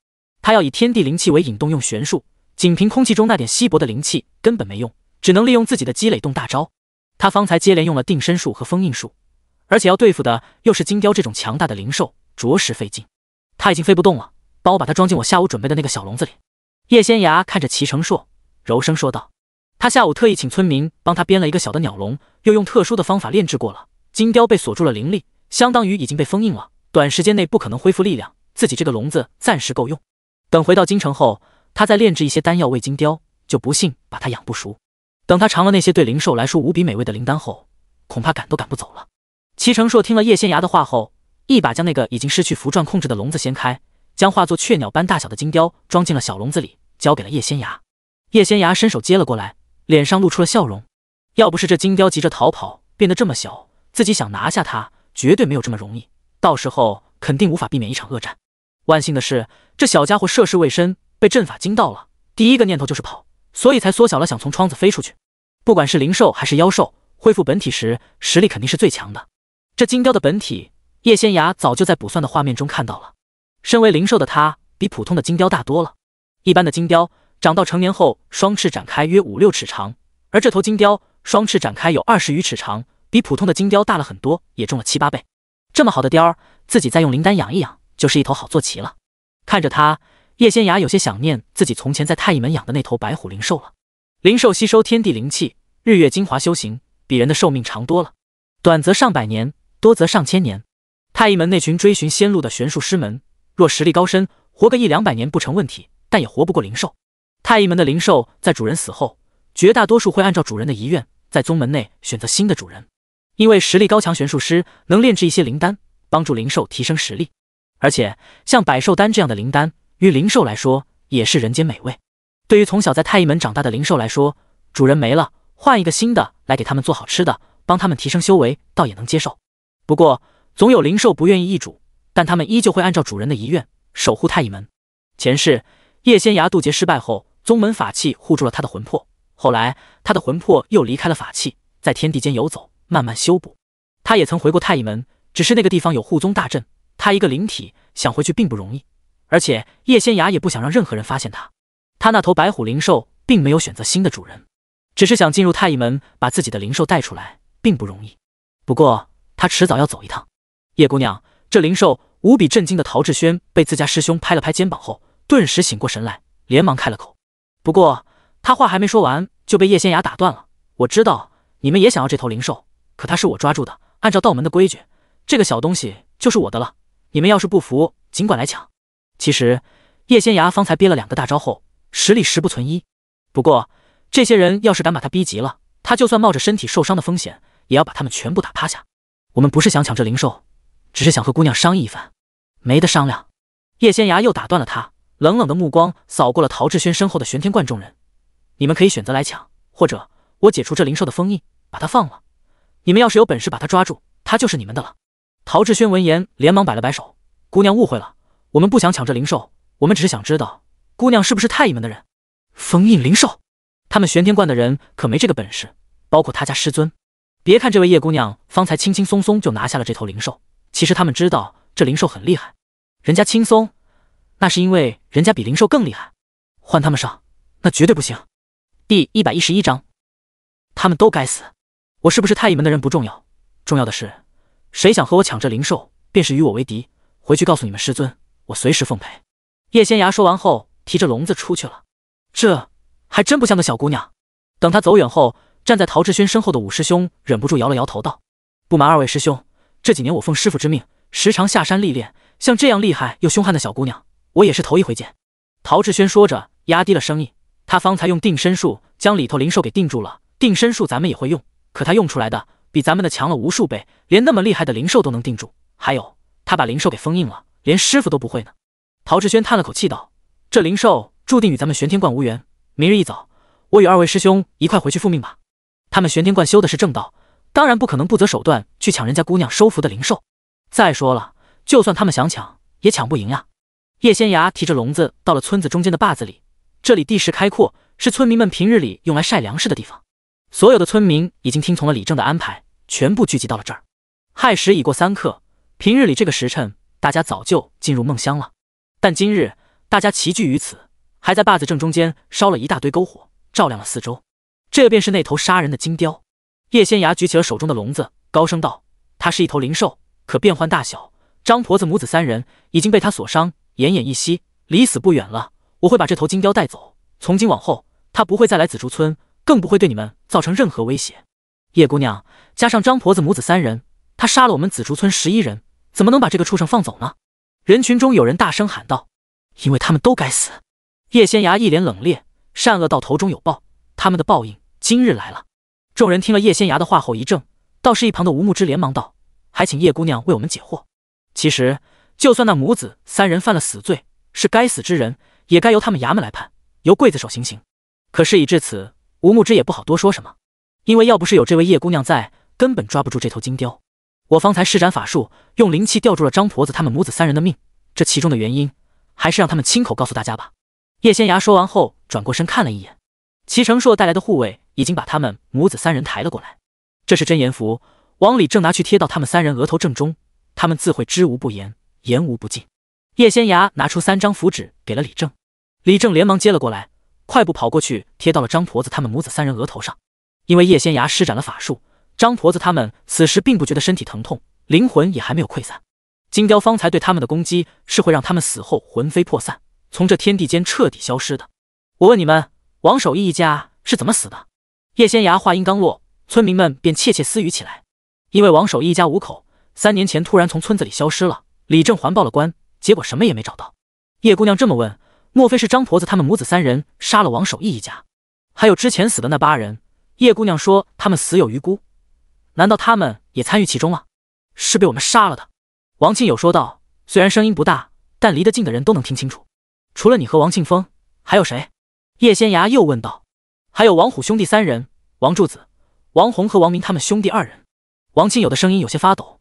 他要以天地灵气为引动用玄术，仅凭空气中那点稀薄的灵气根本没用，只能利用自己的积累动大招。他方才接连用了定身术和封印术，而且要对付的又是金雕这种强大的灵兽，着实费劲。他已经飞不动了，帮我把它装进我下午准备的那个小笼子里。叶仙崖看着齐成硕，柔声说道。他下午特意请村民帮他编了一个小的鸟笼，又用特殊的方法炼制过了。金雕被锁住了灵力，相当于已经被封印了，短时间内不可能恢复力量，自己这个笼子暂时够用。等回到京城后，他再炼制一些丹药喂金雕，就不信把它养不熟。等他尝了那些对灵兽来说无比美味的灵丹后，恐怕赶都赶不走了。齐成硕听了叶仙崖的话后，一把将那个已经失去符篆控制的笼子掀开，将化作雀鸟般大小的金雕装进了小笼子里，交给了叶仙崖。叶仙崖伸手接了过来，脸上露出了笑容。要不是这金雕急着逃跑变得这么小，自己想拿下它绝对没有这么容易，到时候肯定无法避免一场恶战。万幸的是，这小家伙涉世未深，被阵法惊到了，第一个念头就是跑，所以才缩小了想从窗子飞出去。不管是灵兽还是妖兽，恢复本体时实力肯定是最强的。这金雕的本体，叶仙崖早就在卜算的画面中看到了。身为灵兽的它，比普通的金雕大多了。一般的金雕长到成年后，双翅展开约5-6尺长，而这头金雕双翅展开有20余尺长，比普通的金雕大了很多，也重了7-8倍。这么好的雕儿，自己再用灵丹养一养，就是一头好坐骑了。看着它，叶仙崖有些想念自己从前在太乙门养的那头白虎灵兽了。灵兽吸收天地灵气，日月精华修行，比人的寿命长多了，短则上百年，多则上千年。太乙门那群追寻仙路的玄术师们，若实力高深，活个100-200年不成问题，但也活不过灵兽。太乙门的灵兽在主人死后，绝大多数会按照主人的遗愿，在宗门内选择新的主人。因为实力高强玄术师能炼制一些灵丹，帮助灵兽提升实力。而且像百兽丹这样的灵丹，于灵兽来说也是人间美味。对于从小在太乙门长大的灵兽来说，主人没了，换一个新的来给他们做好吃的，帮他们提升修为，倒也能接受。不过总有灵兽不愿意易主，但他们依旧会按照主人的遗愿守护太乙门。前世叶仙崖渡劫失败后，宗门法器护住了他的魂魄，后来他的魂魄又离开了法器，在天地间游走，慢慢修补。他也曾回过太乙门，只是那个地方有护宗大阵，他一个灵体想回去并不容易，而且叶仙崖也不想让任何人发现他。他那头白虎灵兽并没有选择新的主人，只是想进入太乙门，把自己的灵兽带出来，并不容易。不过他迟早要走一趟。叶姑娘，这灵兽无比震惊的陶志轩被自家师兄拍了拍肩膀后，顿时醒过神来，连忙开了口。不过他话还没说完，就被叶仙崖打断了。我知道你们也想要这头灵兽，可它是我抓住的，按照道门的规矩，这个小东西就是我的了，你们要是不服，尽管来抢。其实叶仙崖方才憋了2个大招后，实力10不存1，不过这些人要是敢把他逼急了，他就算冒着身体受伤的风险，也要把他们全部打趴下。我们不是想抢这灵兽，只是想和姑娘商议一番。没得商量。叶仙涯又打断了他，冷冷的目光扫过了陶志轩身后的玄天观众人。你们可以选择来抢，或者我解除这灵兽的封印，把他放了。你们要是有本事把他抓住，他就是你们的了。陶志轩闻言连忙摆了摆手，姑娘误会了，我们不想抢这灵兽，我们只是想知道姑娘是不是太医门的人。封印灵兽，他们玄天观的人可没这个本事，包括他家师尊。别看这位叶姑娘方才轻轻松松就拿下了这头灵兽，其实他们知道这灵兽很厉害。人家轻松，那是因为人家比灵兽更厉害。换他们上，那绝对不行。第111章，他们都该死。我是不是太医门的人不重要，重要的是谁想和我抢这灵兽，便是与我为敌。回去告诉你们师尊，我随时奉陪。叶仙涯说完后，提着笼子出去了。这还真不像个小姑娘。等他走远后，站在陶志轩身后的武师兄忍不住摇了摇头道：不瞒二位师兄，这几年我奉师傅之命，时常下山历练，像这样厉害又凶悍的小姑娘，我也是头一回见。陶志轩说着，压低了声音，他方才用定身术将里头灵兽给定住了。定身术咱们也会用，可他用出来的比咱们的强了无数倍，连那么厉害的灵兽都能定住。还有，他把灵兽给封印了，连师傅都不会呢。陶志轩叹了口气道：这灵兽注定与咱们玄天观无缘，明日一早，我与二位师兄一块回去复命吧。他们玄天观修的是正道，当然不可能不择手段去抢人家姑娘收服的灵兽。再说了，就算他们想抢，也抢不赢呀。叶仙涯提着笼子到了村子中间的坝子里，这里地势开阔，是村民们平日里用来晒粮食的地方。所有的村民已经听从了李正的安排，全部聚集到了这儿。亥时已过3刻，平日里这个时辰，大家早就进入梦乡了。但今日大家齐聚于此，还在坝子正中间烧了一大堆篝火，照亮了四周。这便是那头杀人的金雕。叶仙涯举起了手中的笼子，高声道：它是一头灵兽，可变换大小。张婆子母子3人已经被他所伤，奄奄一息，离死不远了。我会把这头金雕带走，从今往后，他不会再来紫竹村，更不会对你们造成任何威胁。叶姑娘加上张婆子母子3人，他杀了我们紫竹村11人，怎么能把这个畜生放走呢？人群中有人大声喊道：因为他们都该死。叶仙涯一脸冷冽，善恶到头终有报，他们的报应今日来了。众人听了叶仙涯的话后一怔，倒是一旁的吴牧之连忙道：还请叶姑娘为我们解惑。其实就算那母子3人犯了死罪，是该死之人，也该由他们衙门来判，由刽子手行刑。可事已至此，吴牧之也不好多说什么，因为要不是有这位叶姑娘在，根本抓不住这头金雕。我方才施展法术，用灵气吊住了张婆子他们母子3人的命，这其中的原因，还是让他们亲口告诉大家吧。叶仙涯说完后，转过身看了一眼，齐成硕带来的护卫已经把他们母子3人抬了过来。这是真言符，往里正拿去贴到他们3人额头正中，他们自会知无不言，言无不尽。叶仙涯拿出3张符纸给了李正，李正连忙接了过来，快步跑过去贴到了张婆子他们母子3人额头上。因为叶仙涯施展了法术，张婆子他们此时并不觉得身体疼痛，灵魂也还没有溃散。金雕方才对他们的攻击是会让他们死后魂飞魄散，从这天地间彻底消失的。我问你们，王守义一家是怎么死的？叶仙涯话音刚落，村民们便窃窃私语起来。因为王守义一家5口3年前突然从村子里消失了，李正环报了官，结果什么也没找到。叶姑娘这么问，莫非是张婆子他们母子3人杀了王守义一家？还有之前死的那8人，叶姑娘说他们死有余辜，难道他们也参与其中了？是被我们杀了的。王庆友说道，虽然声音不大，但离得近的人都能听清楚。除了你和王庆峰，还有谁？叶仙涯又问道。还有王虎兄弟3人，王柱子、王红和王明他们兄弟2人。王庆友的声音有些发抖。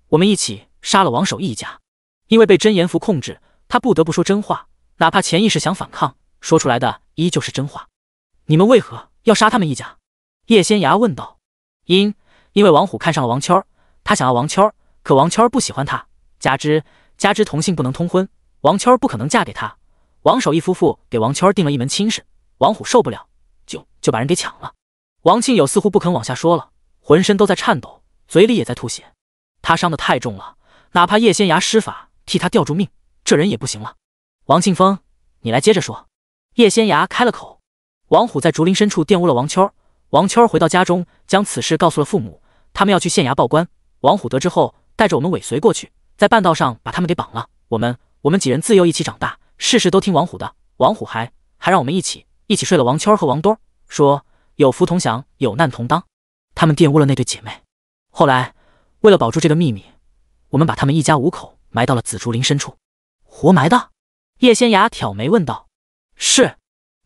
我们一起杀了王守义一家。因为被真言符控制，他不得不说真话，哪怕潜意识想反抗，说出来的依旧是真话。你们为何要杀他们一家？叶仙涯问道。因为王虎看上了王秋儿，他想要王秋儿，可王秋儿不喜欢他，加之同姓不能通婚，王秋儿不可能嫁给他。王守义夫妇给王秋儿定了一门亲事，王虎受不了，就把人给抢了。王庆友似乎不肯往下说了，浑身都在颤抖，嘴里也在吐血。他伤得太重了，哪怕叶仙涯施法替他吊住命，这人也不行了。王庆峰，你来接着说。叶仙涯开了口。王虎在竹林深处玷污了王秋儿，王秋儿回到家中，将此事告诉了父母，他们要去县衙报官。王虎得知后，带着我们尾随过去，在半道上把他们给绑了。我们几人自幼一起长大，事事都听王虎的，王虎还让我们一起一起睡了王秋儿和王多，说有福同享，有难同当。他们玷污了那对姐妹。后来为了保住这个秘密，我们把他们一家5口埋到了紫竹林深处。活埋的？叶仙雅挑眉问道。是。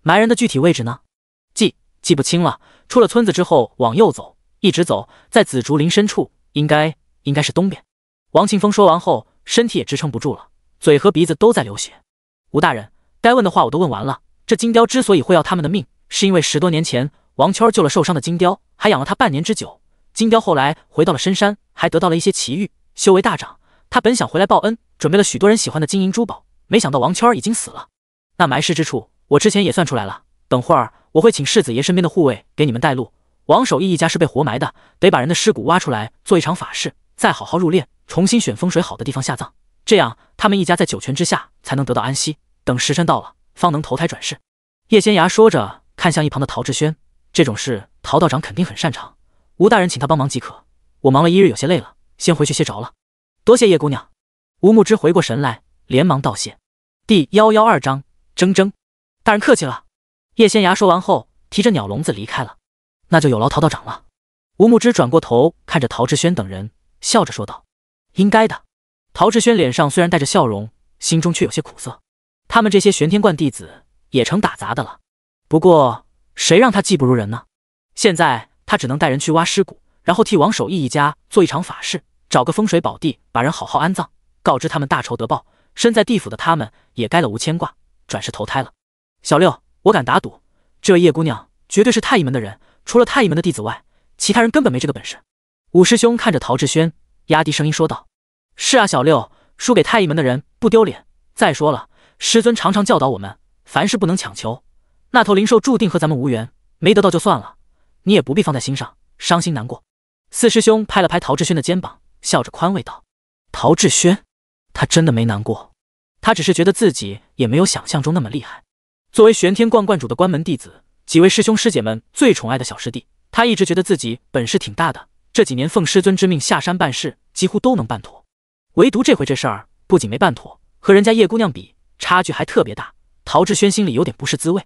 埋人的具体位置呢？记不清了。出了村子之后往右走，一直走，在紫竹林深处，应该是东边。王庆峰说完后，身体也支撑不住了，嘴和鼻子都在流血。吴大人，该问的话我都问完了。这金雕之所以会要他们的命，是因为10多年前王秋儿救了受伤的金雕，还养了他半年之久。金雕后来回到了深山，还得到了一些奇遇，修为大涨。他本想回来报恩，准备了许多人喜欢的金银珠宝，没想到王秋儿已经死了。那埋尸之处，我之前也算出来了。等会儿我会请世子爷身边的护卫给你们带路。王守义一家是被活埋的，得把人的尸骨挖出来做一场法事，再好好入殓，重新选风水好的地方下葬，这样他们一家在九泉之下才能得到安息，等时辰到了，方能投胎转世。叶仙崖说着，看向一旁的陶志轩，这种事陶道长肯定很擅长，吴大人请他帮忙即可。我忙了一日，有些累了，先回去歇着了。多谢叶姑娘。吴牧之回过神来，连忙道谢。第112章铮铮。大人客气了。叶仙崖说完后，提着鸟笼子离开了。那就有劳陶道长了。吴牧之转过头看着陶志轩等人，笑着说道：应该的。陶志轩脸上虽然带着笑容，心中却有些苦涩。他们这些玄天观弟子也成打杂的了，不过谁让他技不如人呢？现在他只能带人去挖尸骨，然后替王守义一家做一场法事，找个风水宝地把人好好安葬，告知他们大仇得报。身在地府的他们也该了无牵挂，转世投胎了。小六，我敢打赌，这位叶姑娘绝对是太乙门的人，除了太乙门的弟子外，其他人根本没这个本事。武师兄看着陶志轩，压低声音说道：是啊，小六，输给太乙门的人不丢脸。再说了，师尊常常教导我们，凡事不能强求。那头灵兽注定和咱们无缘，没得到就算了，你也不必放在心上，伤心难过。四师兄拍了拍陶志轩的肩膀，笑着宽慰道：陶志轩，他真的没难过，他只是觉得自己也没有想象中那么厉害。作为玄天观观主的关门弟子，几位师兄师姐们最宠爱的小师弟，他一直觉得自己本事挺大的，这几年奉师尊之命下山办事，几乎都能办妥。唯独这回这事儿不仅没办妥，和人家叶姑娘比，差距还特别大。陶志轩心里有点不是滋味。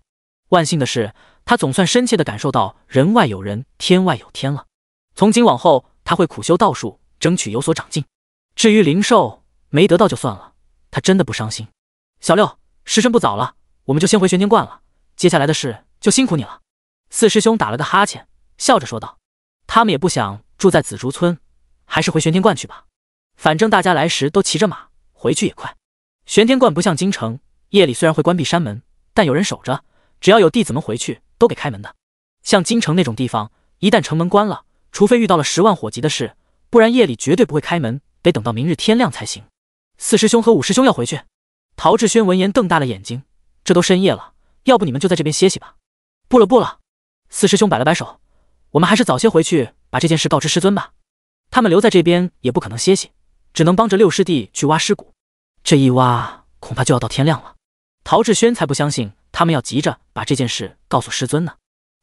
万幸的是，他总算深切地感受到人外有人，天外有天了。从今往后，他会苦修道术，争取有所长进。至于灵兽没得到就算了，他真的不伤心。小六，时辰不早了，我们就先回玄天观了，接下来的事就辛苦你了。四师兄打了个哈欠，笑着说道：他们也不想住在紫竹村，还是回玄天观去吧，反正大家来时都骑着马，回去也快。玄天观不像京城，夜里虽然会关闭山门，但有人守着，只要有弟子们回去都给开门的。像京城那种地方，一旦城门关了，除非遇到了10万火急的事，不然夜里绝对不会开门，得等到明日天亮才行。四师兄和五师兄要回去。陶志轩闻言瞪大了眼睛，这都深夜了，要不你们就在这边歇息吧。不了。四师兄摆了摆手，我们还是早些回去把这件事告知师尊吧。他们留在这边也不可能歇息，只能帮着六师弟去挖尸骨，这一挖恐怕就要到天亮了。陶志轩才不相信他们要急着把这件事告诉师尊呢。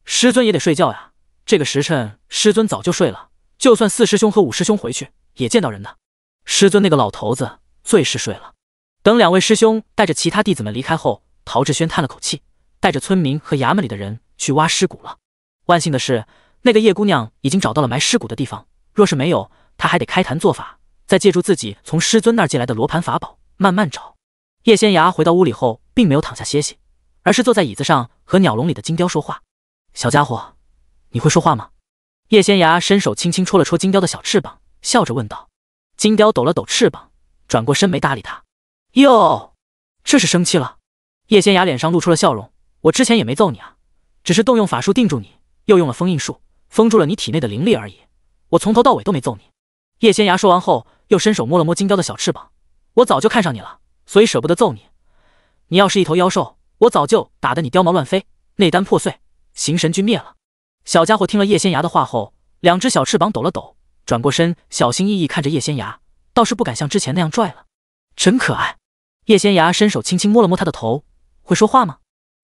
师尊也得睡觉呀，这个时辰师尊早就睡了，就算四师兄和五师兄回去也见到人的。师尊那个老头子最是睡了。等2位师兄带着其他弟子们离开后，陶志轩叹了口气，带着村民和衙门里的人去挖尸骨了。万幸的是，那个叶姑娘已经找到了埋尸骨的地方，若是没有，她还得开坛做法，再借助自己从师尊那儿借来的罗盘法宝慢慢找。叶仙崖回到屋里后，并没有躺下歇息，而是坐在椅子上和鸟笼里的金雕说话。小家伙，你会说话吗？叶仙崖伸手轻轻戳了戳金雕的小翅膀，笑着问道。金雕抖了抖翅膀，转过身没搭理他。哟，这是生气了。叶仙崖脸上露出了笑容，我之前也没揍你啊，只是动用法术定住你，又用了封印术，封住了你体内的灵力而已，我从头到尾都没揍你。叶仙崖说完后，又伸手摸了摸金雕的小翅膀，我早就看上你了，所以舍不得揍你。你要是一头妖兽，我早就打得你貂毛乱飞，内丹破碎，形神俱灭了。小家伙听了叶仙崖的话后，2只小翅膀抖了抖，转过身小心翼翼看着叶仙崖，倒是不敢像之前那样拽了。真可爱。叶仙崖伸手轻轻摸了摸他的头，会说话吗？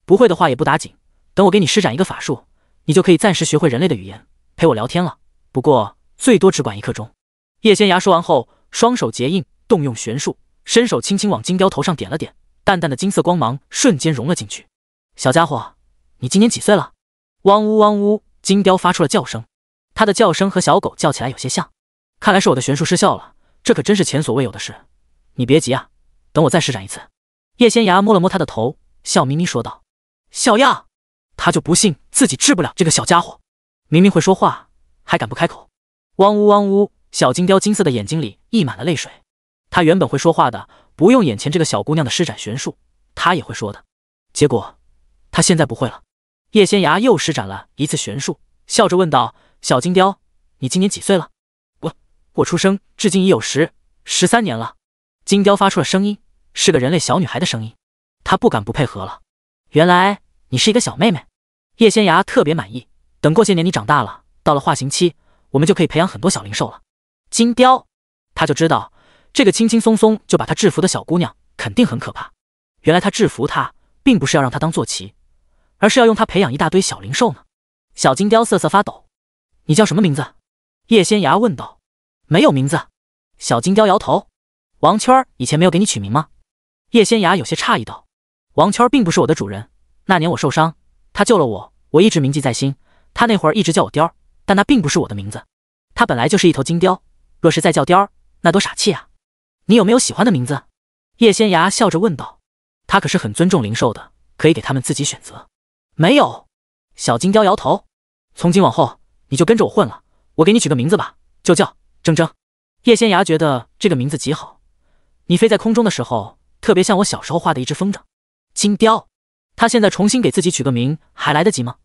不会的话也不打紧，等我给你施展一个法术，你就可以暂时学会人类的语言，陪我聊天了，不过最多只管1刻钟。叶仙崖说完后，双手结印，动用玄术，伸手轻轻往金雕头上点了点，淡淡的金色光芒瞬间融了进去。小家伙，你今年几岁了？汪呜汪呜，金雕发出了叫声，它的叫声和小狗叫起来有些像。看来是我的玄术失效了，这可真是前所未有的事。你别急啊，等我再施展一次。叶仙芽摸了摸他的头，笑眯眯说道：小样，他就不信自己治不了这个小家伙，明明会说话，还敢不开口。汪呜汪呜，小金雕金色的眼睛里溢满了泪水。他原本会说话的，不用眼前这个小姑娘的施展玄术，他也会说的。结果他现在不会了。叶仙芽又施展了一次玄术，笑着问道：小金雕，你今年几岁了？我出生至今已有13年了。金雕发出了声音，是个人类小女孩的声音。她不敢不配合了。原来你是一个小妹妹。叶仙芽特别满意，等过些年你长大了，到了化形期，我们就可以培养很多小灵兽了。金雕，他就知道这个轻轻松松就把他制服的小姑娘肯定很可怕。原来他制服她并不是要让她当坐骑，而是要用她培养一大堆小灵兽呢。小金雕瑟瑟发抖。你叫什么名字？叶仙芽问道。没有名字。小金雕摇头。王圈以前没有给你取名吗？叶仙芽有些诧异道。王圈并不是我的主人，那年我受伤，他救了我，我一直铭记在心。他那会儿一直叫我雕，但那并不是我的名字。他本来就是一头金雕，若是再叫雕，那多傻气啊！你有没有喜欢的名字？叶仙芽笑着问道。他可是很尊重灵兽的，可以给他们自己选择。没有。小金雕摇头。从今往后你就跟着我混了，我给你取个名字吧，就叫铮铮。叶仙芽觉得这个名字极好，你飞在空中的时候特别像我小时候画的一只风筝。金雕，他现在重新给自己取个名还来得及吗？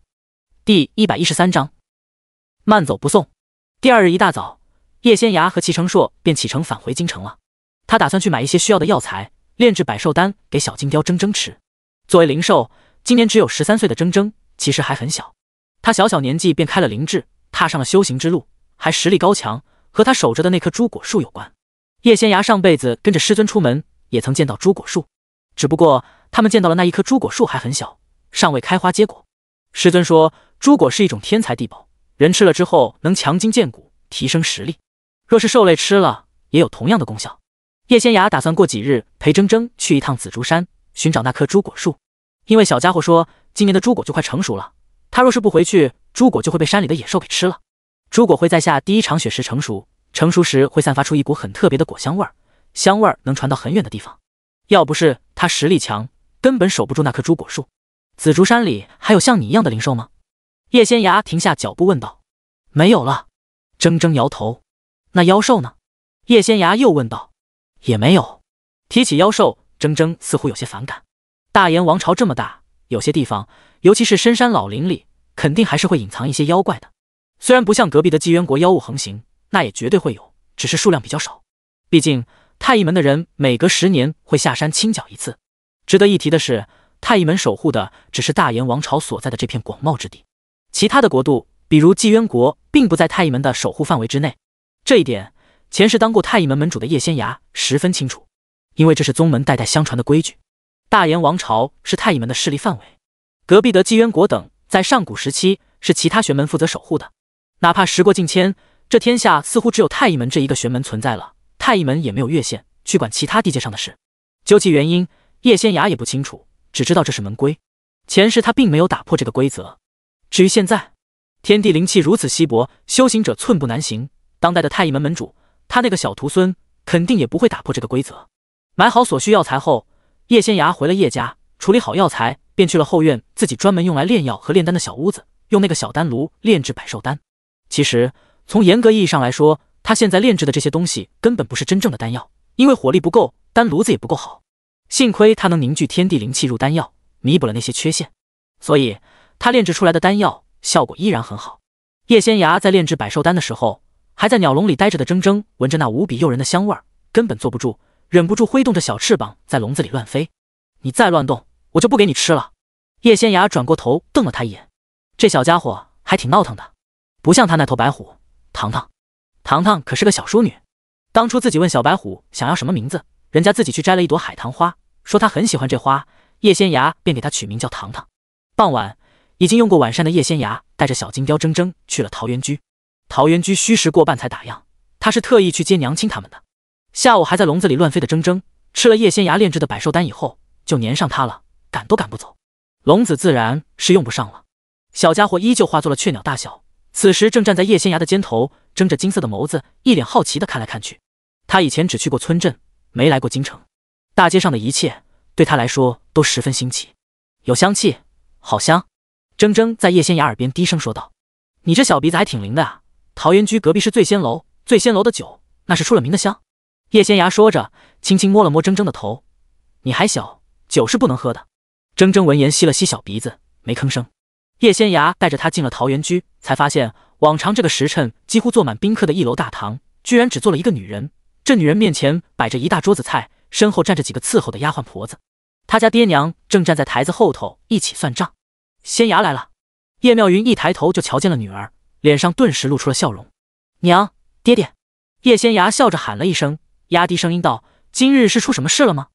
第113章慢走不送。第二日一大早，叶仙芽和齐成硕便启程返回京城了。他打算去买一些需要的药材，炼制百兽丹给小金雕铮铮吃。作为灵兽，今年只有13岁的铮铮其实还很小，他小小年纪便开了灵智，踏上了修行之路，还实力高强，和他守着的那棵朱果树有关。叶仙芽上辈子跟着师尊出门，也曾见到朱果树，只不过他们见到了那一棵朱果树还很小，尚未开花结果。师尊说，朱果是一种天材地宝，人吃了之后能强筋健骨，提升实力。若是兽类吃了，也有同样的功效。叶仙芽打算过几日陪铮铮去一趟紫竹山，寻找那棵朱果树。因为小家伙说，今年的朱果就快成熟了，他若是不回去，朱果就会被山里的野兽给吃了。朱果会在下第一场雪时成熟，成熟时会散发出一股很特别的果香味儿，香味儿能传到很远的地方。要不是他实力强，根本守不住那棵朱果树。紫竹山里还有像你一样的灵兽吗？叶仙芽停下脚步问道。没有了。铮铮摇头。那妖兽呢？叶仙芽又问道。也没有。提起妖兽，铮铮似乎有些反感。大炎王朝这么大，有些地方，尤其是深山老林里，肯定还是会隐藏一些妖怪的。虽然不像隔壁的纪渊国妖物横行，那也绝对会有，只是数量比较少。毕竟太乙门的人每隔10年会下山清剿一次。值得一提的是，太乙门守护的只是大炎王朝所在的这片广袤之地，其他的国度，比如纪渊国，并不在太乙门的守护范围之内。这一点，前世当过太乙门门主的叶仙芽十分清楚，因为这是宗门代代相传的规矩。大炎王朝是太乙门的势力范围，隔壁的纪渊国等在上古时期是其他玄门负责守护的。哪怕时过境迁，这天下似乎只有太乙门这一个玄门存在了，太乙门也没有越线去管其他地界上的事。究其原因，叶仙芽也不清楚，只知道这是门规。前世他并没有打破这个规则。至于现在，天地灵气如此稀薄，修行者寸步难行，当代的太乙门门主，他那个小徒孙肯定也不会打破这个规则。买好所需药材后，叶仙芽回了叶家，处理好药材，便去了后院自己专门用来炼药和炼丹的小屋子，用那个小丹炉炼制百兽丹。其实从严格意义上来说，他现在炼制的这些东西根本不是真正的丹药，因为火力不够，丹炉子也不够好。幸亏他能凝聚天地灵气入丹药，弥补了那些缺陷，所以他炼制出来的丹药效果依然很好。叶仙芽在炼制百兽丹的时候，还在鸟笼里待着的铮铮闻着那无比诱人的香味儿，根本坐不住，忍不住挥动着小翅膀在笼子里乱飞。你再乱动，我就不给你吃了。叶仙芽转过头瞪了他一眼，这小家伙还挺闹腾的，不像他那头白虎糖糖。糖糖可是个小淑女，当初自己问小白虎想要什么名字，人家自己去摘了一朵海棠花，说他很喜欢这花，叶仙芽便给他取名叫糖糖。傍晚，已经用过晚膳的叶仙芽带着小金雕铮铮去了桃源居。桃源居虚实过半才打烊，他是特意去接娘亲他们的。下午还在笼子里乱飞的铮铮吃了叶仙芽炼制的百兽丹以后，就粘上他了，赶都赶不走。聋子自然是用不上了。小家伙依旧化作了雀鸟大小，此时正站在叶仙崖的肩头，睁着金色的眸子，一脸好奇地看来看去。他以前只去过村镇，没来过京城，大街上的一切对他来说都十分新奇。有香气，好香。铮铮在叶仙崖耳边低声说道：“你这小鼻子还挺灵的啊！桃源居隔壁是醉仙楼，醉仙楼的酒那是出了名的香。”叶仙崖说着，轻轻摸了摸铮铮的头：“你还小，酒是不能喝的。”铮铮闻言吸了吸小鼻子，没吭声。叶仙崖带着他进了桃源居，才发现往常这个时辰几乎坐满宾客的一楼大堂，居然只坐了一个女人。这女人面前摆着一大桌子菜，身后站着几个伺候的丫鬟婆子。他家爹娘正站在台子后头一起算账。仙崖来了。叶妙云一抬头就瞧见了女儿，脸上顿时露出了笑容。娘，爹爹。叶仙崖笑着喊了一声，压低声音道：“今日是出什么事了吗？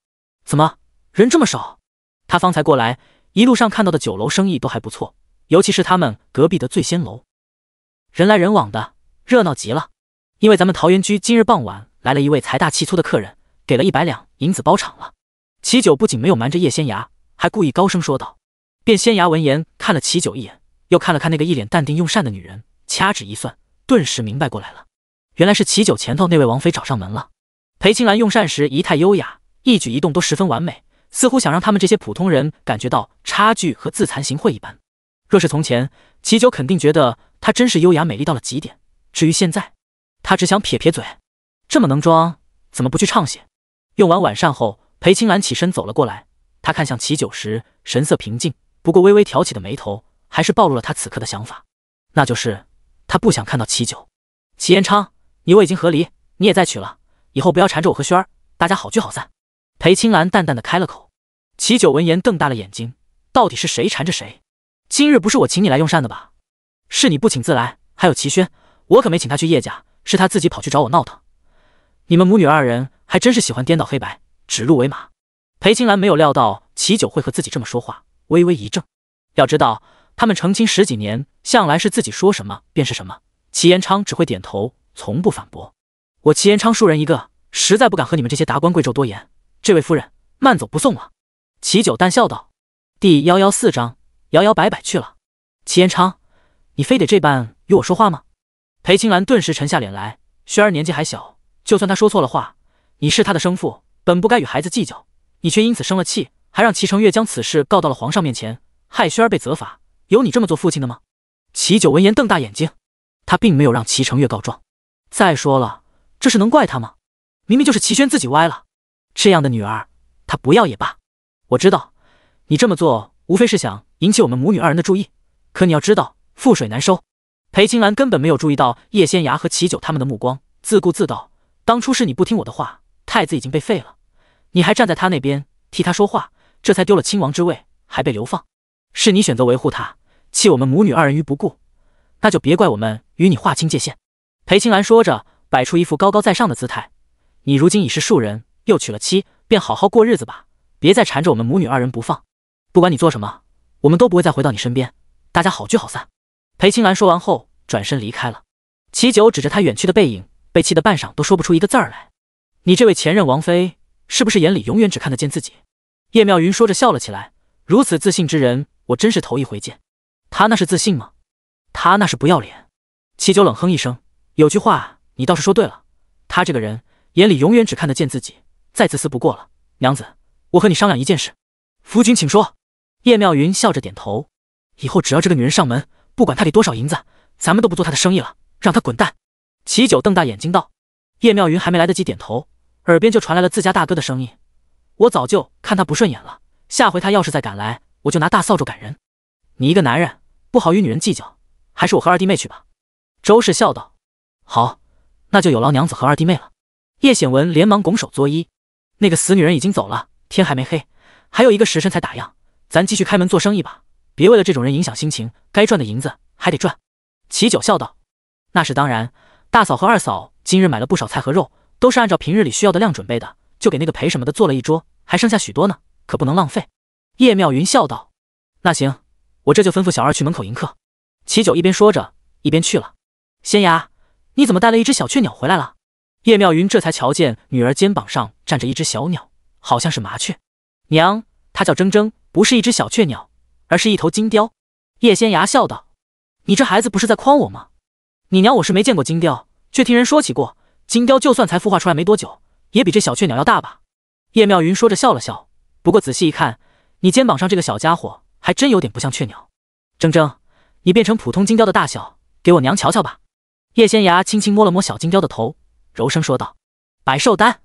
怎么人这么少？”他方才过来，一路上看到的酒楼生意都还不错，尤其是他们隔壁的醉仙楼，人来人往的，热闹极了。因为咱们桃源居今日傍晚来了一位财大气粗的客人，给了100两银子包场了。齐九不仅没有瞒着叶仙崖，还故意高声说道。便仙崖闻言看了齐九一眼，又看了看那个一脸淡定用膳的女人，掐指一算，顿时明白过来了，原来是齐九前头那位王妃找上门了。裴青兰用膳时仪态优雅，一举一动都十分完美，似乎想让他们这些普通人感觉到差距和自惭形秽一般。若是从前，齐九肯定觉得她真是优雅美丽到了极点，至于现在，他只想撇撇嘴，这么能装，怎么不去唱些？用完晚膳后，裴青兰起身走了过来，她看向齐九时，神色平静，不过微微挑起的眉头，还是暴露了她此刻的想法，那就是她不想看到齐九。齐延昌，你我已经和离，你也再娶了，以后不要缠着我和轩儿，大家好聚好散。裴青兰淡淡的开了口。齐九闻言瞪大了眼睛，到底是谁缠着谁？今日不是我请你来用膳的吧？是你不请自来，还有齐轩，我可没请他去叶家，是他自己跑去找我闹腾。你们母女二人还真是喜欢颠倒黑白，指鹿为马。裴青兰没有料到齐九会和自己这么说话，微微一怔。要知道他们成亲10几年，向来是自己说什么便是什么，齐延昌只会点头，从不反驳。我齐延昌庶人一个，实在不敢和你们这些达官贵胄多言，这位夫人慢走不送了。齐九淡笑道。第114章摇摇摆摆去了。齐延昌，你非得这般与我说话吗？裴青兰顿时沉下脸来，轩儿年纪还小，就算她说错了话，你是她的生父，本不该与孩子计较，你却因此生了气，还让齐成月将此事告到了皇上面前，害轩儿被责罚，有你这么做父亲的吗？齐九闻言瞪大眼睛，他并没有让齐成月告状。再说了，这事能怪他吗？明明就是齐轩自己歪了，这样的女儿他不要也罢。我知道你这么做无非是想引起我们母女二人的注意，可你要知道覆水难收。裴青兰根本没有注意到叶仙崖和齐九他们的目光，自顾自道：当初是你不听我的话，太子已经被废了，你还站在他那边替他说话，这才丢了亲王之位，还被流放。是你选择维护他，弃我们母女二人于不顾，那就别怪我们与你划清界限。裴青兰说着，摆出一副高高在上的姿态。你如今已是庶人，又娶了妻，便好好过日子吧，别再缠着我们母女二人不放。不管你做什么，我们都不会再回到你身边，大家好聚好散。裴青兰说完后转身离开了。齐九指着他远去的背影，被气得半晌都说不出一个字儿来。你这位前任王妃是不是眼里永远只看得见自己？叶妙云说着笑了起来，如此自信之人我真是头一回见。他那是自信吗？他那是不要脸。齐九冷哼一声，有句话你倒是说对了，他这个人眼里永远只看得见自己，再自私不过了。娘子，我和你商量一件事。夫君请说。叶妙云笑着点头。以后只要这个女人上门，不管她给多少银子，咱们都不做她的生意了，让她滚蛋。齐九瞪大眼睛道。叶妙云还没来得及点头，耳边就传来了自家大哥的声音：我早就看他不顺眼了，下回他要是再敢来，我就拿大扫帚赶人。你一个男人不好与女人计较，还是我和二弟妹去吧。周氏笑道。好，那就有劳娘子和二弟妹了。叶显文连忙拱手作揖。那个死女人已经走了，天还没黑，还有1个时辰才打烊，咱继续开门做生意吧，别为了这种人影响心情，该赚的银子还得赚。齐九笑道。那是当然，大嫂和二嫂今日买了不少菜和肉，都是按照平日里需要的量准备的，就给那个裴什么的做了一桌，还剩下许多呢，可不能浪费。叶妙云笑道。那行，我这就吩咐小二去门口迎客。齐九一边说着一边去了。仙崖，你怎么带了一只小雀鸟回来了？叶妙云这才瞧见女儿肩膀上站着一只小鸟，好像是麻雀。娘，它叫铮铮，不是一只小雀鸟，而是一头金雕。叶仙牙笑道：“你这孩子不是在诓我吗？你娘我是没见过金雕，却听人说起过，金雕就算才孵化出来没多久，也比这小雀鸟要大吧？”叶妙云说着笑了笑，不过仔细一看，你肩膀上这个小家伙还真有点不像雀鸟。铮铮，你变成普通金雕的大小，给我娘瞧瞧吧。叶仙牙轻轻摸了摸小金雕的头，柔声说道：“百寿丹。”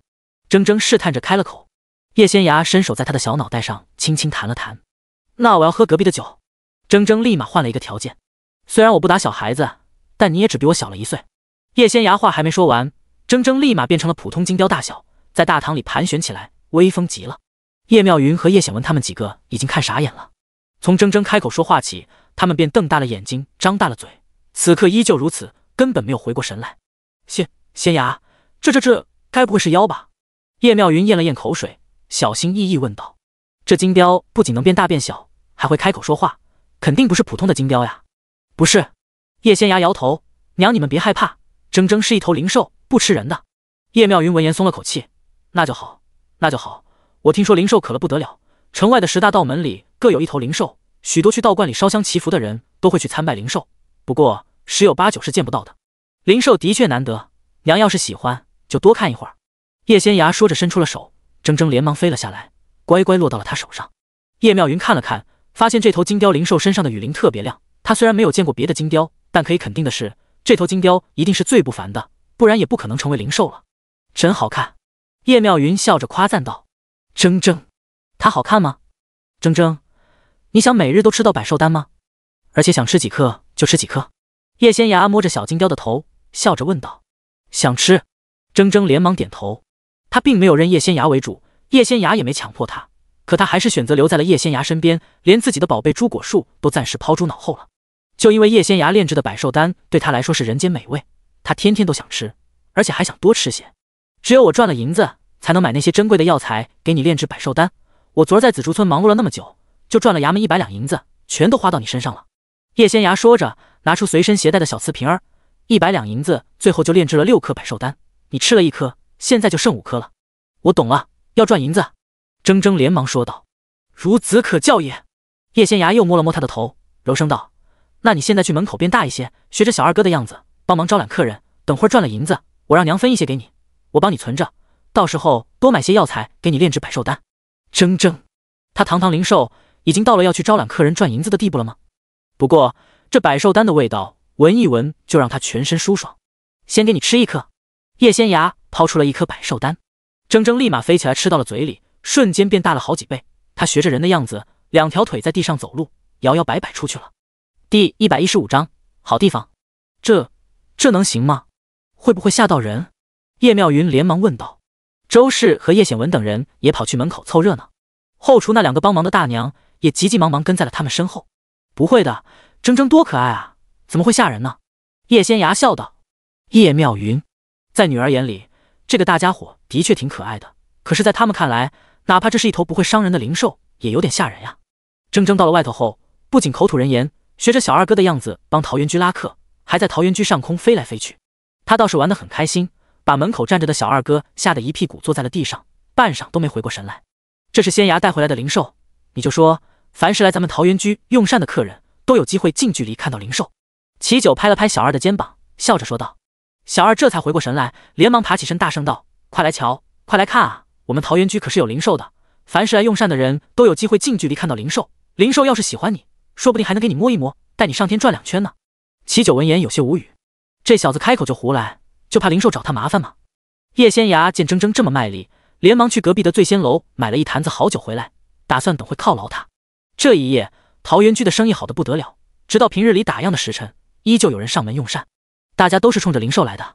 铮铮试探着开了口。叶仙牙伸手在他的小脑袋上轻轻弹了弹。那我要喝隔壁的酒。铮铮立马换了一个条件，虽然我不打小孩子，但你也只比我小了1岁。叶仙牙话还没说完，铮铮立马变成了普通金雕大小，在大堂里盘旋起来，威风极了。叶妙云和叶显文他们几个已经看傻眼了。从铮铮开口说话起，他们便瞪大了眼睛，张大了嘴，此刻依旧如此，根本没有回过神来。仙牙，这该不会是妖吧？叶妙云咽了咽口水，小心翼翼问道：“这金雕不仅能变大变小，还会开口说话，肯定不是普通的金雕呀。”“不是。”叶仙牙摇头：“娘你们别害怕，铮铮是一头灵兽，不吃人的。”叶妙云闻言松了口气：“那就好，那就好。我听说灵兽可了不得了，城外的10大道门里各有一头灵兽，许多去道观里烧香祈福的人都会去参拜灵兽，不过10有8九是见不到的。灵兽的确难得，娘要是喜欢，就多看一会儿。”叶仙牙说着伸出了手，铮铮连忙飞了下来，乖乖落到了他手上。叶妙云看了看，发现这头金雕灵兽身上的羽鳞特别亮。他虽然没有见过别的金雕，但可以肯定的是，这头金雕一定是最不凡的，不然也不可能成为灵兽了。真好看。叶妙云笑着夸赞道：“铮铮，它好看吗？铮铮，你想每日都吃到百寿丹吗？而且想吃几颗就吃几颗？”叶仙牙摸着小金雕的头，笑着问道：“想吃。”铮铮连忙点头。他并没有认叶仙牙为主，叶仙牙也没强迫他，可他还是选择留在了叶仙牙身边，连自己的宝贝朱果树都暂时抛诸脑后了。就因为叶仙牙炼制的百寿丹对他来说是人间美味，他天天都想吃，而且还想多吃些。只有我赚了银子，才能买那些珍贵的药材给你炼制百寿丹。我昨儿在紫竹村忙碌了那么久，就赚了衙门100两银子，全都花到你身上了。叶仙牙说着，拿出随身携带的小瓷瓶儿，100两银子，最后就炼制了6颗百寿丹。你吃了1颗，现在就剩5颗了。我懂了，要赚银子。铮铮连忙说道：“孺子可教也。”叶仙牙又摸了摸他的头，柔声道：“那你现在去门口变大一些，学着小二哥的样子，帮忙招揽客人。等会儿赚了银子，我让娘分一些给你，我帮你存着，到时候多买些药材给你炼制百寿丹。”铮铮，他堂堂灵兽已经到了要去招揽客人赚银子的地步了吗？不过这百寿丹的味道，闻一闻就让他全身舒爽。先给你吃1颗。叶仙牙抛出了1颗百寿丹，铮铮立马飞起来吃到了嘴里，瞬间变大了好几倍。他学着人的样子，2条腿在地上走路，摇摇摆摆出去了。第115章，好地方。这能行吗？会不会吓到人？叶妙云连忙问道。周氏和叶显文等人也跑去门口凑热闹，后厨那2个帮忙的大娘也急急忙忙跟在了他们身后。不会的，铮铮多可爱啊，怎么会吓人呢？叶仙牙笑道。叶妙云，在女儿眼里，这个大家伙的确挺可爱的，可是在他们看来，哪怕这是一头不会伤人的灵兽，也有点吓人呀。铮铮到了外头后，不仅口吐人言，学着小二哥的样子帮桃源居拉客，还在桃源居上空飞来飞去。他倒是玩得很开心，把门口站着的小二哥吓得一屁股坐在了地上，半晌都没回过神来。这是仙牙带回来的灵兽，你就说，凡是来咱们桃源居用膳的客人，都有机会近距离看到灵兽。齐九拍了拍小二的肩膀，笑着说道。小二这才回过神来，连忙爬起身，大声道：“快来瞧，快来看啊！我们桃源居可是有灵兽的，凡是来用膳的人都有机会近距离看到灵兽。灵兽要是喜欢你，说不定还能给你摸一摸，带你上天转2圈呢。”齐九闻言有些无语，这小子开口就胡来，就怕灵兽找他麻烦吗？叶仙牙见铮铮这么卖力，连忙去隔壁的醉仙楼买了一坛子好酒回来，打算等会犒劳他。这一夜，桃源居的生意好得不得了，直到平日里打烊的时辰，依旧有人上门用膳。大家都是冲着灵兽来的，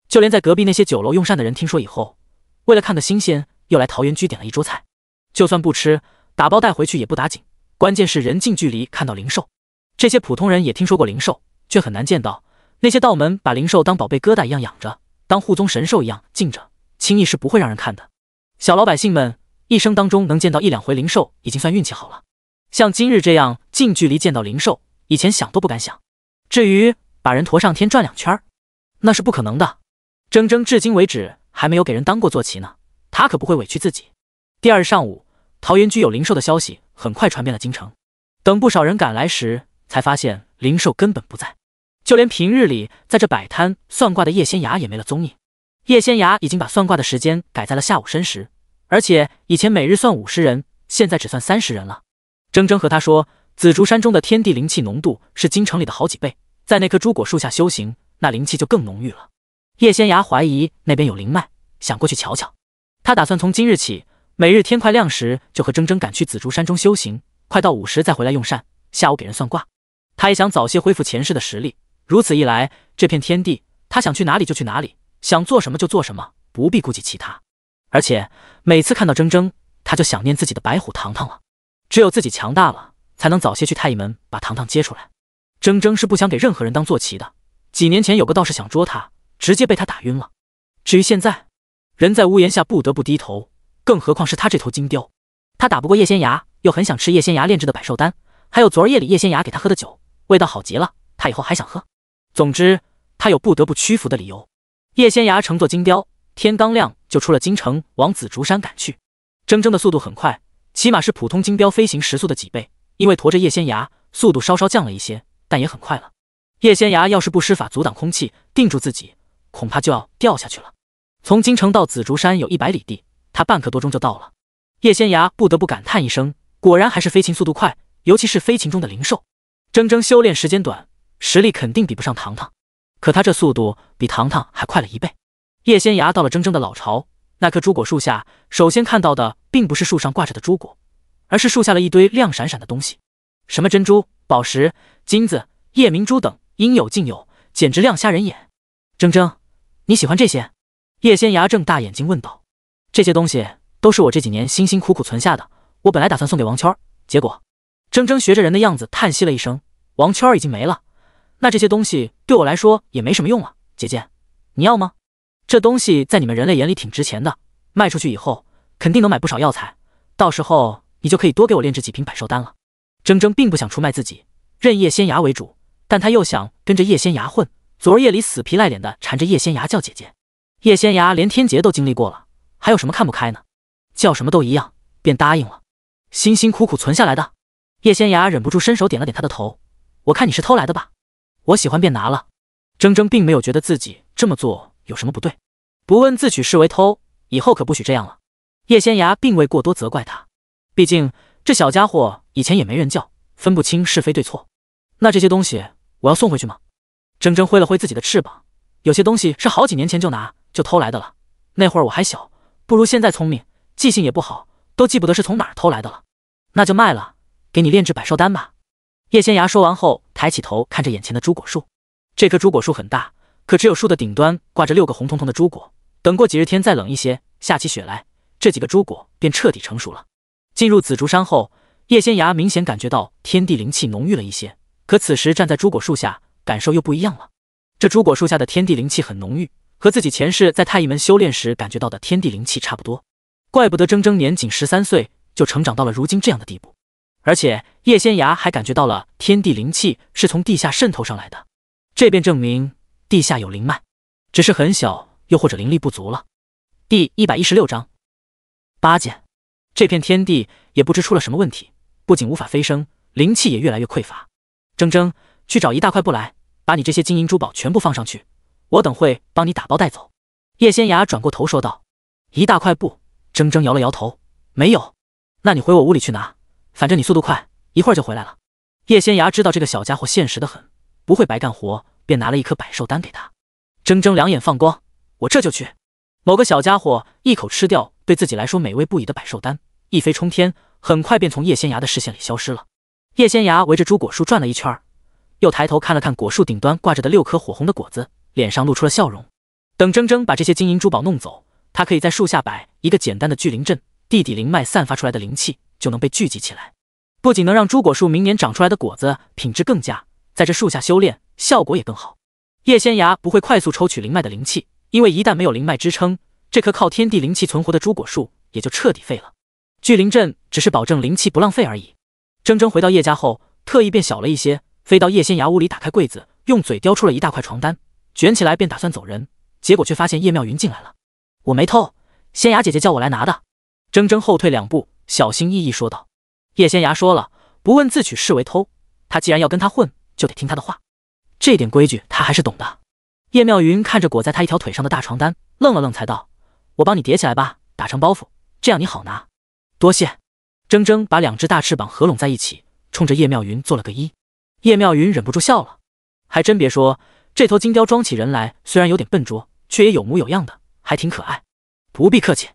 就连在隔壁那些酒楼用膳的人听说以后，为了看个新鲜，又来桃源居点了一桌菜。就算不吃，打包带回去也不打紧，关键是人近距离看到灵兽。这些普通人也听说过灵兽，却很难见到。那些道门把灵兽当宝贝疙瘩一样养着，当护宗神兽一样敬着，轻易是不会让人看的。小老百姓们一生当中能见到1-2回灵兽，已经算运气好了。像今日这样近距离见到灵兽，以前想都不敢想。至于把人驮上天转2圈，那是不可能的。铮铮至今为止还没有给人当过坐骑呢，他可不会委屈自己。第2日上午，桃源居有灵兽的消息很快传遍了京城。等不少人赶来时，才发现灵兽根本不在，就连平日里在这摆摊算卦的叶仙崖也没了踪影。叶仙崖已经把算卦的时间改在了下午申时，而且以前每日算50人，现在只算30人了。铮铮和他说，紫竹山中的天地灵气浓度是京城里的好几倍，在那棵朱果树下修行，那灵气就更浓郁了。叶仙崖怀疑那边有灵脉，想过去瞧瞧。他打算从今日起，每日天快亮时就和铮铮赶去紫竹山中修行，快到午时再回来用膳，下午给人算卦。他也想早些恢复前世的实力，如此一来，这片天地他想去哪里就去哪里，想做什么就做什么，不必顾及其他。而且每次看到铮铮，他就想念自己的白虎糖糖了。只有自己强大了，才能早些去太乙门把糖糖接出来。铮铮是不想给任何人当坐骑的，几年前有个道士想捉他，直接被他打晕了。至于现在，人在屋檐下不得不低头，更何况是他这头金雕。他打不过叶仙崖，又很想吃叶仙崖炼制的百寿丹，还有昨儿夜里叶仙崖给他喝的酒，味道好极了，他以后还想喝。总之，他有不得不屈服的理由。叶仙崖乘坐金雕，天刚亮就出了京城，往紫竹山赶去。铮铮的速度很快，起码是普通金雕飞行时速的几倍，因为驮着叶仙崖，速度稍稍降了一些，但也很快了。叶仙崖要是不施法阻挡空气，定住自己，恐怕就要掉下去了。从京城到紫竹山有100里地，他半刻多钟就到了。叶仙崖不得不感叹一声，果然还是飞禽速度快，尤其是飞禽中的灵兽。铮铮修炼时间短，实力肯定比不上糖糖，可他这速度比糖糖还快了1倍。叶仙崖到了铮铮的老巢，那棵朱果树下，首先看到的并不是树上挂着的朱果，而是树下了一堆亮闪闪的东西，什么珍珠、宝石、金子、夜明珠等，应有尽有，简直亮瞎人眼。铮铮，你喜欢这些？叶仙崖睁大眼睛问道。这些东西都是我这几年辛辛苦苦存下的，我本来打算送给王圈，结果……铮铮学着人的样子叹息了一声，王圈已经没了，那这些东西对我来说也没什么用了。姐姐，你要吗？这东西在你们人类眼里挺值钱的，卖出去以后肯定能买不少药材，到时候你就可以多给我炼制几瓶百寿丹了。铮铮并不想出卖自己，认叶仙崖为主，但他又想跟着叶仙崖混，昨儿夜里死皮赖脸的缠着叶仙崖叫姐姐。叶仙崖连天劫都经历过了，还有什么看不开呢？叫什么都一样，便答应了。辛辛苦苦存下来的。叶仙崖忍不住伸手点了点他的头，我看你是偷来的吧？我喜欢便拿了。铮铮并没有觉得自己这么做有什么不对，不问自取视为偷，以后可不许这样了。叶仙崖并未过多责怪他，毕竟这小家伙以前也没人教，分不清是非对错。那这些东西我要送回去吗？铮铮挥了挥自己的翅膀，有些东西是好几年前就偷来的了，那会儿我还小，不如现在聪明，记性也不好，都记不得是从哪儿偷来的了。那就卖了，给你炼制百寿丹吧。叶仙崖说完后，抬起头看着眼前的朱果树。这棵朱果树很大，可只有树的顶端挂着6个红彤彤的朱果，等过几日天再冷一些，下起雪来，这几个朱果便彻底成熟了。进入紫竹山后，叶仙崖明显感觉到天地灵气浓郁了一些，可此时站在朱果树下，感受又不一样了。这朱果树下的天地灵气很浓郁，和自己前世在太乙门修炼时感觉到的天地灵气差不多，怪不得铮铮年仅13岁就成长到了如今这样的地步。而且叶仙崖还感觉到了天地灵气是从地下渗透上来的，这便证明地下有灵脉，只是很小，又或者灵力不足了。第116章八剑。这片天地也不知出了什么问题，不仅无法飞升，灵气也越来越匮乏。铮铮，去找1大块布来，把你这些金银珠宝全部放上去，我等会帮你打包带走。叶仙崖转过头说道。1大块布。铮铮摇了摇头，没有。那你回我屋里去拿，反正你速度快，一会儿就回来了。叶仙崖知道这个小家伙现实得很，不会白干活，便拿了1颗百寿丹给他。铮铮两眼放光，我这就去。某个小家伙一口吃掉对自己来说美味不已的百寿丹，一飞冲天，很快便从叶仙崖的视线里消失了。叶仙崖围着朱果树转了一圈，又抬头看了看果树顶端挂着的6颗火红的果子，脸上露出了笑容。等铮铮把这些金银珠宝弄走，他可以在树下摆一个简单的聚灵阵，地底灵脉散发出来的灵气就能被聚集起来，不仅能让朱果树明年长出来的果子品质更佳，在这树下修炼效果也更好。叶仙崖不会快速抽取灵脉的灵气，因为一旦没有灵脉支撑，这棵靠天地灵气存活的朱果树也就彻底废了。聚灵阵只是保证灵气不浪费而已。铮铮回到叶家后，特意变小了一些，飞到叶仙崖屋里，打开柜子，用嘴叼出了1大块床单，卷起来便打算走人，结果却发现叶妙云进来了。我没偷，仙崖姐姐叫我来拿的。铮铮后退2步，小心翼翼说道。叶仙崖说了，不问自取视为偷。他既然要跟他混，就得听他的话。这点规矩他还是懂的。叶妙云看着裹在他一条腿上的大床单，愣了愣，才道：“我帮你叠起来吧，打成包袱，这样你好拿。”多谢。铮铮把两只大翅膀合拢在一起，冲着叶妙云做了个揖。叶妙云忍不住笑了，还真别说，这头金雕装起人来虽然有点笨拙，却也有模有样的，还挺可爱。不必客气。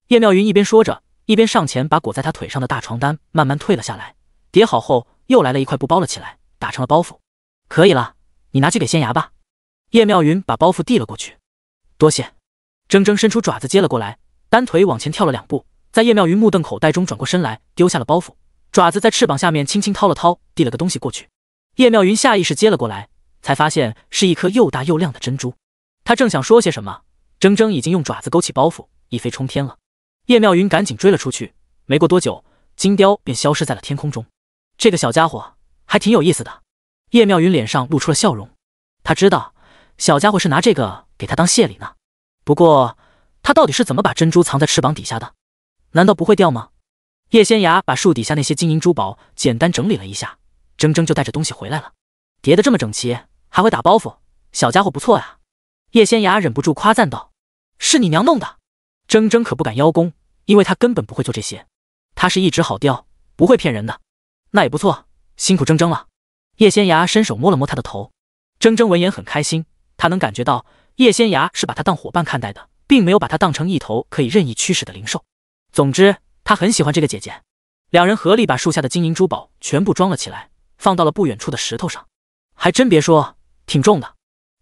叶妙云一边说着，一边上前把裹在他腿上的大床单慢慢退了下来，叠好后又来了一块布包了起来，打成了包袱。可以了，你拿去给仙牙吧。叶妙云把包袱递了过去。多谢。铮铮伸出爪子接了过来，单腿往前跳了2步，在叶妙云目瞪口呆中转过身来，丢下了包袱，爪子在翅膀下面轻轻掏了掏，递了个东西过去。叶妙云下意识接了过来，才发现是一颗又大又亮的珍珠。他正想说些什么，铮铮已经用爪子勾起包袱，一飞冲天了。叶妙云赶紧追了出去，没过多久，金雕便消失在了天空中。这个小家伙还挺有意思的。叶妙云脸上露出了笑容，他知道小家伙是拿这个给他当谢礼呢。不过他到底是怎么把珍珠藏在翅膀底下的？难道不会掉吗？叶仙牙把树底下那些金银珠宝简单整理了一下，铮铮就带着东西回来了。叠得这么整齐，还会打包袱，小家伙不错呀。叶仙牙忍不住夸赞道：“是你娘弄的。”铮铮可不敢邀功，因为他根本不会做这些，他是一直好雕，不会骗人的。那也不错，辛苦铮铮了。叶仙牙伸手摸了摸他的头。铮铮闻言很开心，他能感觉到叶仙牙是把他当伙伴看待的，并没有把他当成一头可以任意驱使的灵兽。总之他很喜欢这个姐姐。两人合力把树下的金银珠宝全部装了起来，放到了不远处的石头上。还真别说，挺重的。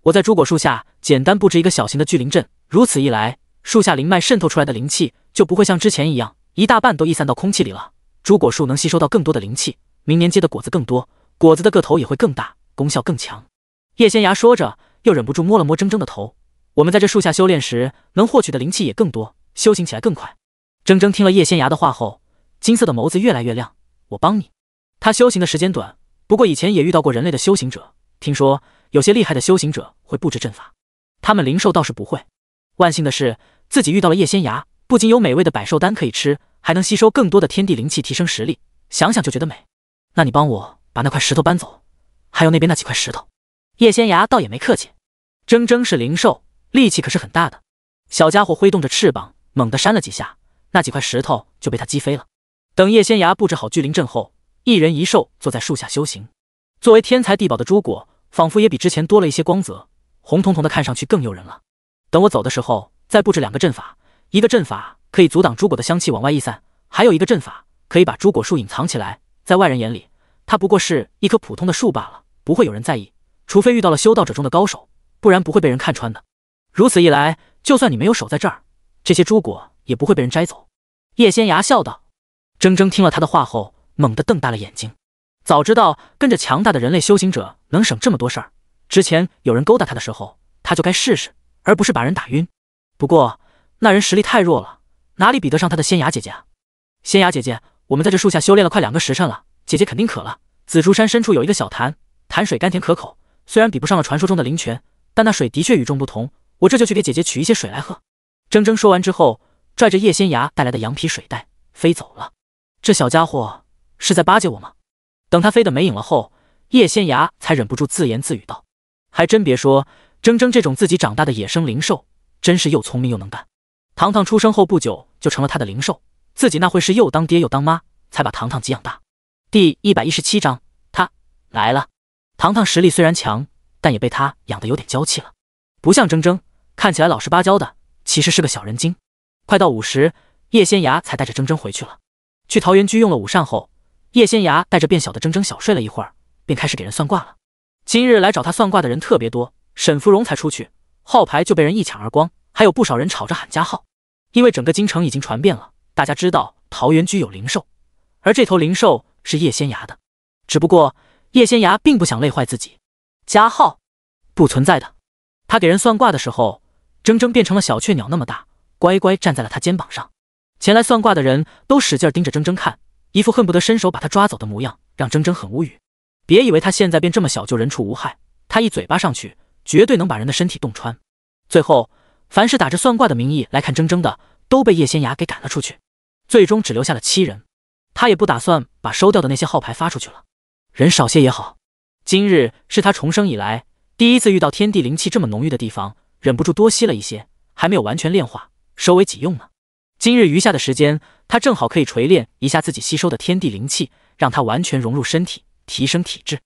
我在朱果树下简单布置一个小型的聚灵阵，如此一来，树下灵脉渗透出来的灵气就不会像之前一样一大半都溢散到空气里了。朱果树能吸收到更多的灵气，明年结的果子更多，果子的个头也会更大，功效更强。叶仙牙说着，又忍不住摸了摸铮铮的头。我们在这树下修炼时，能获取的灵气也更多，修行起来更快。铮铮听了叶仙牙的话后，金色的眸子越来越亮。我帮你。他修行的时间短，不过以前也遇到过人类的修行者，听说有些厉害的修行者会布置阵法，他们灵兽倒是不会。万幸的是，自己遇到了叶仙牙，不仅有美味的百兽丹可以吃，还能吸收更多的天地灵气，提升实力，想想就觉得美。那你帮我把那块石头搬走，还有那边那几块石头。叶仙牙倒也没客气，铮铮是灵兽，力气可是很大的。小家伙挥动着翅膀，猛地扇了几下，那几块石头就被他击飞了。等叶仙牙布置好聚灵阵后，一人一兽坐在树下修行。作为天材地宝的朱果，仿佛也比之前多了一些光泽，红彤彤的看上去更诱人了。等我走的时候，再布置2个阵法，一个阵法可以阻挡朱果的香气往外溢散，还有一个阵法可以把朱果树隐藏起来，在外人眼里，它不过是一棵普通的树罢了，不会有人在意，除非遇到了修道者中的高手，不然不会被人看穿的。如此一来，就算你没有守在这儿，这些朱果也不会被人摘走。叶仙牙笑道。铮铮听了他的话后，猛地瞪大了眼睛。早知道跟着强大的人类修行者能省这么多事儿，之前有人勾搭他的时候，他就该试试，而不是把人打晕。不过那人实力太弱了，哪里比得上他的仙牙姐姐啊？仙牙姐姐，我们在这树下修炼了快2个时辰了，姐姐肯定渴了。紫竹山深处有一个小潭，潭水甘甜可口，虽然比不上了传说中的灵泉，但那水的确与众不同，我这就去给姐姐取一些水来喝。铮铮说完之后，拽着叶仙牙带来的羊皮水袋飞走了。这小家伙是在巴结我吗？等他飞得没影了后，叶仙牙才忍不住自言自语道：“还真别说，铮铮这种自己长大的野生灵兽，真是又聪明又能干。糖糖出生后不久就成了他的灵兽，自己那会是又当爹又当妈，才把糖糖给养大。”第117章，他来了。糖糖实力虽然强，但也被他养得有点娇气了，不像铮铮，看起来老实巴交的，其实是个小人精。快到午时，叶仙牙才带着铮铮回去了。去桃源居用了午膳后，叶仙牙带着变小的铮铮小睡了一会儿，便开始给人算卦了。今日来找他算卦的人特别多，沈芙蓉才出去，号牌就被人一抢而光，还有不少人吵着喊加号。因为整个京城已经传遍了，大家知道桃源居有灵兽，而这头灵兽是叶仙牙的。只不过叶仙牙并不想累坏自己，加号不存在的。他给人算卦的时候，铮铮变成了小雀鸟那么大，乖乖站在了他肩膀上。前来算卦的人都使劲盯着铮铮看，一副恨不得伸手把他抓走的模样，让铮铮很无语。别以为他现在变这么小就人畜无害，他一嘴巴上去，绝对能把人的身体洞穿。最后，凡是打着算卦的名义来看铮铮的，都被叶仙牙给赶了出去，最终只留下了7人。他也不打算把收掉的那些号牌发出去了，人少些也好。今日是他重生以来第一次遇到天地灵气这么浓郁的地方，忍不住多吸了一些，还没有完全炼化，收为己用呢。今日余下的时间，他正好可以锤炼一下自己吸收的天地灵气，让它完全融入身体，提升体质。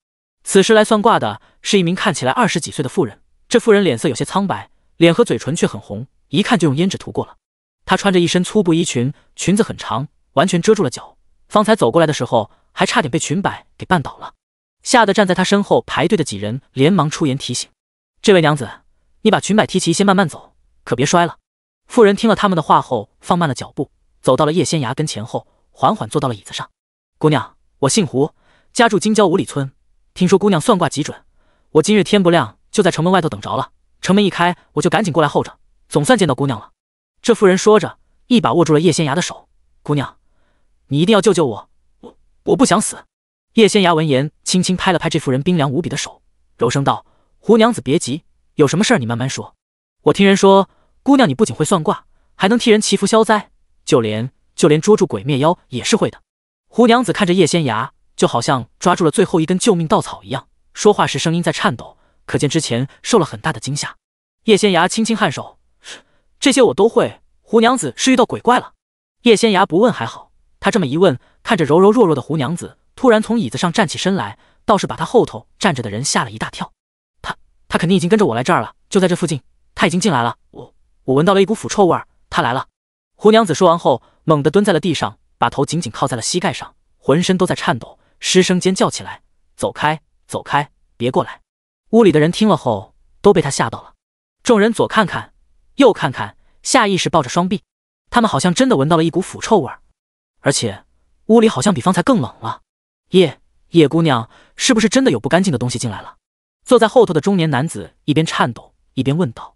此时来算卦的是一名看起来20几岁的妇人，这妇人脸色有些苍白，脸和嘴唇却很红，一看就用胭脂涂过了。她穿着一身粗布衣裙，裙子很长，完全遮住了脚。方才走过来的时候，还差点被裙摆给绊倒了。吓得站在她身后排队的几人连忙出言提醒：“这位娘子，你把裙摆提齐，先慢慢走，可别摔了。”妇人听了他们的话后，放慢了脚步，走到了叶仙崖跟前后，缓缓坐到了椅子上。“姑娘，我姓胡，家住京郊五里村。听说姑娘算卦极准，我今日天不亮就在城门外头等着了。城门一开，我就赶紧过来候着，总算见到姑娘了。”这妇人说着，一把握住了叶仙崖的手：“姑娘，你一定要救救我，我不想死。”叶仙崖闻言，轻轻拍了拍这妇人冰凉无比的手，柔声道：“胡娘子别急，有什么事儿你慢慢说。我听人说，姑娘你不仅会算卦，还能替人祈福消灾，就连捉住鬼灭妖也是会的。”胡娘子看着叶仙崖，就好像抓住了最后一根救命稻草一样，说话时声音在颤抖，可见之前受了很大的惊吓。叶仙崖轻轻颔首：“这些我都会，胡娘子是遇到鬼怪了？”叶仙崖不问还好，他这么一问，看着柔柔弱弱的胡娘子，突然从椅子上站起身来，倒是把他后头站着的人吓了一大跳。他肯定已经跟着我来这儿了，就在这附近，他已经进来了，我闻到了一股腐臭味儿，他来了。胡娘子说完后，猛地蹲在了地上，把头紧紧靠在了膝盖上，浑身都在颤抖，失声尖叫起来：“走开，走开，别过来！”屋里的人听了后，都被他吓到了。众人左看看，右看看，下意识抱着双臂，他们好像真的闻到了一股腐臭味儿，而且屋里好像比方才更冷了。叶姑娘，是不是真的有不干净的东西进来了？坐在后头的中年男子一边颤抖一边问道。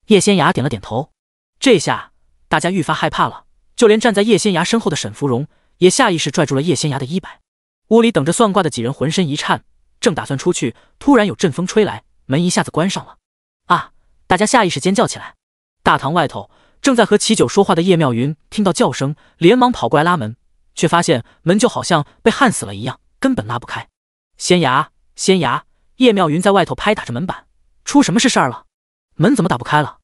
叶仙崖点了点头。这下大家愈发害怕了，就连站在叶仙崖身后的沈芙蓉也下意识拽住了叶仙崖的衣摆。屋里等着算卦的几人浑身一颤，正打算出去，突然有阵风吹来，门一下子关上了。啊！大家下意识尖叫起来。大堂外头正在和齐九说话的叶妙云听到叫声，连忙跑过来拉门，却发现门就好像被焊死了一样，根本拉不开。仙崖！叶妙云在外头拍打着门板，出什么事儿了？门怎么打不开了？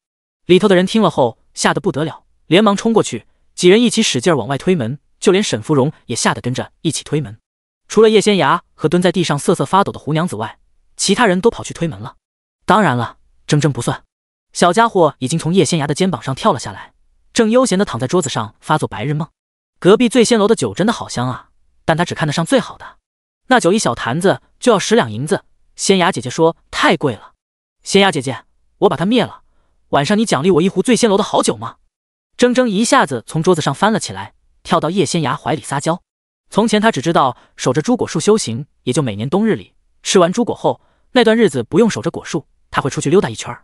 里头的人听了后吓得不得了，连忙冲过去，几人一起使劲往外推门，就连沈芙蓉也吓得跟着一起推门。除了叶仙崖和蹲在地上瑟瑟发抖的胡娘子外，其他人都跑去推门了。当然了，铮不算，小家伙已经从叶仙崖的肩膀上跳了下来，正悠闲地躺在桌子上发作白日梦。隔壁醉仙楼的酒真的好香啊，但他只看得上最好的，那酒一小坛子就要10两银子，仙崖姐姐说太贵了。仙崖姐姐，我把它灭了，晚上你奖励我一壶醉仙楼的好酒吗？铮一下子从桌子上翻了起来，跳到叶仙崖怀里撒娇。从前他只知道守着朱果树修行，也就每年冬日里吃完朱果后，那段日子不用守着果树，他会出去溜达一圈。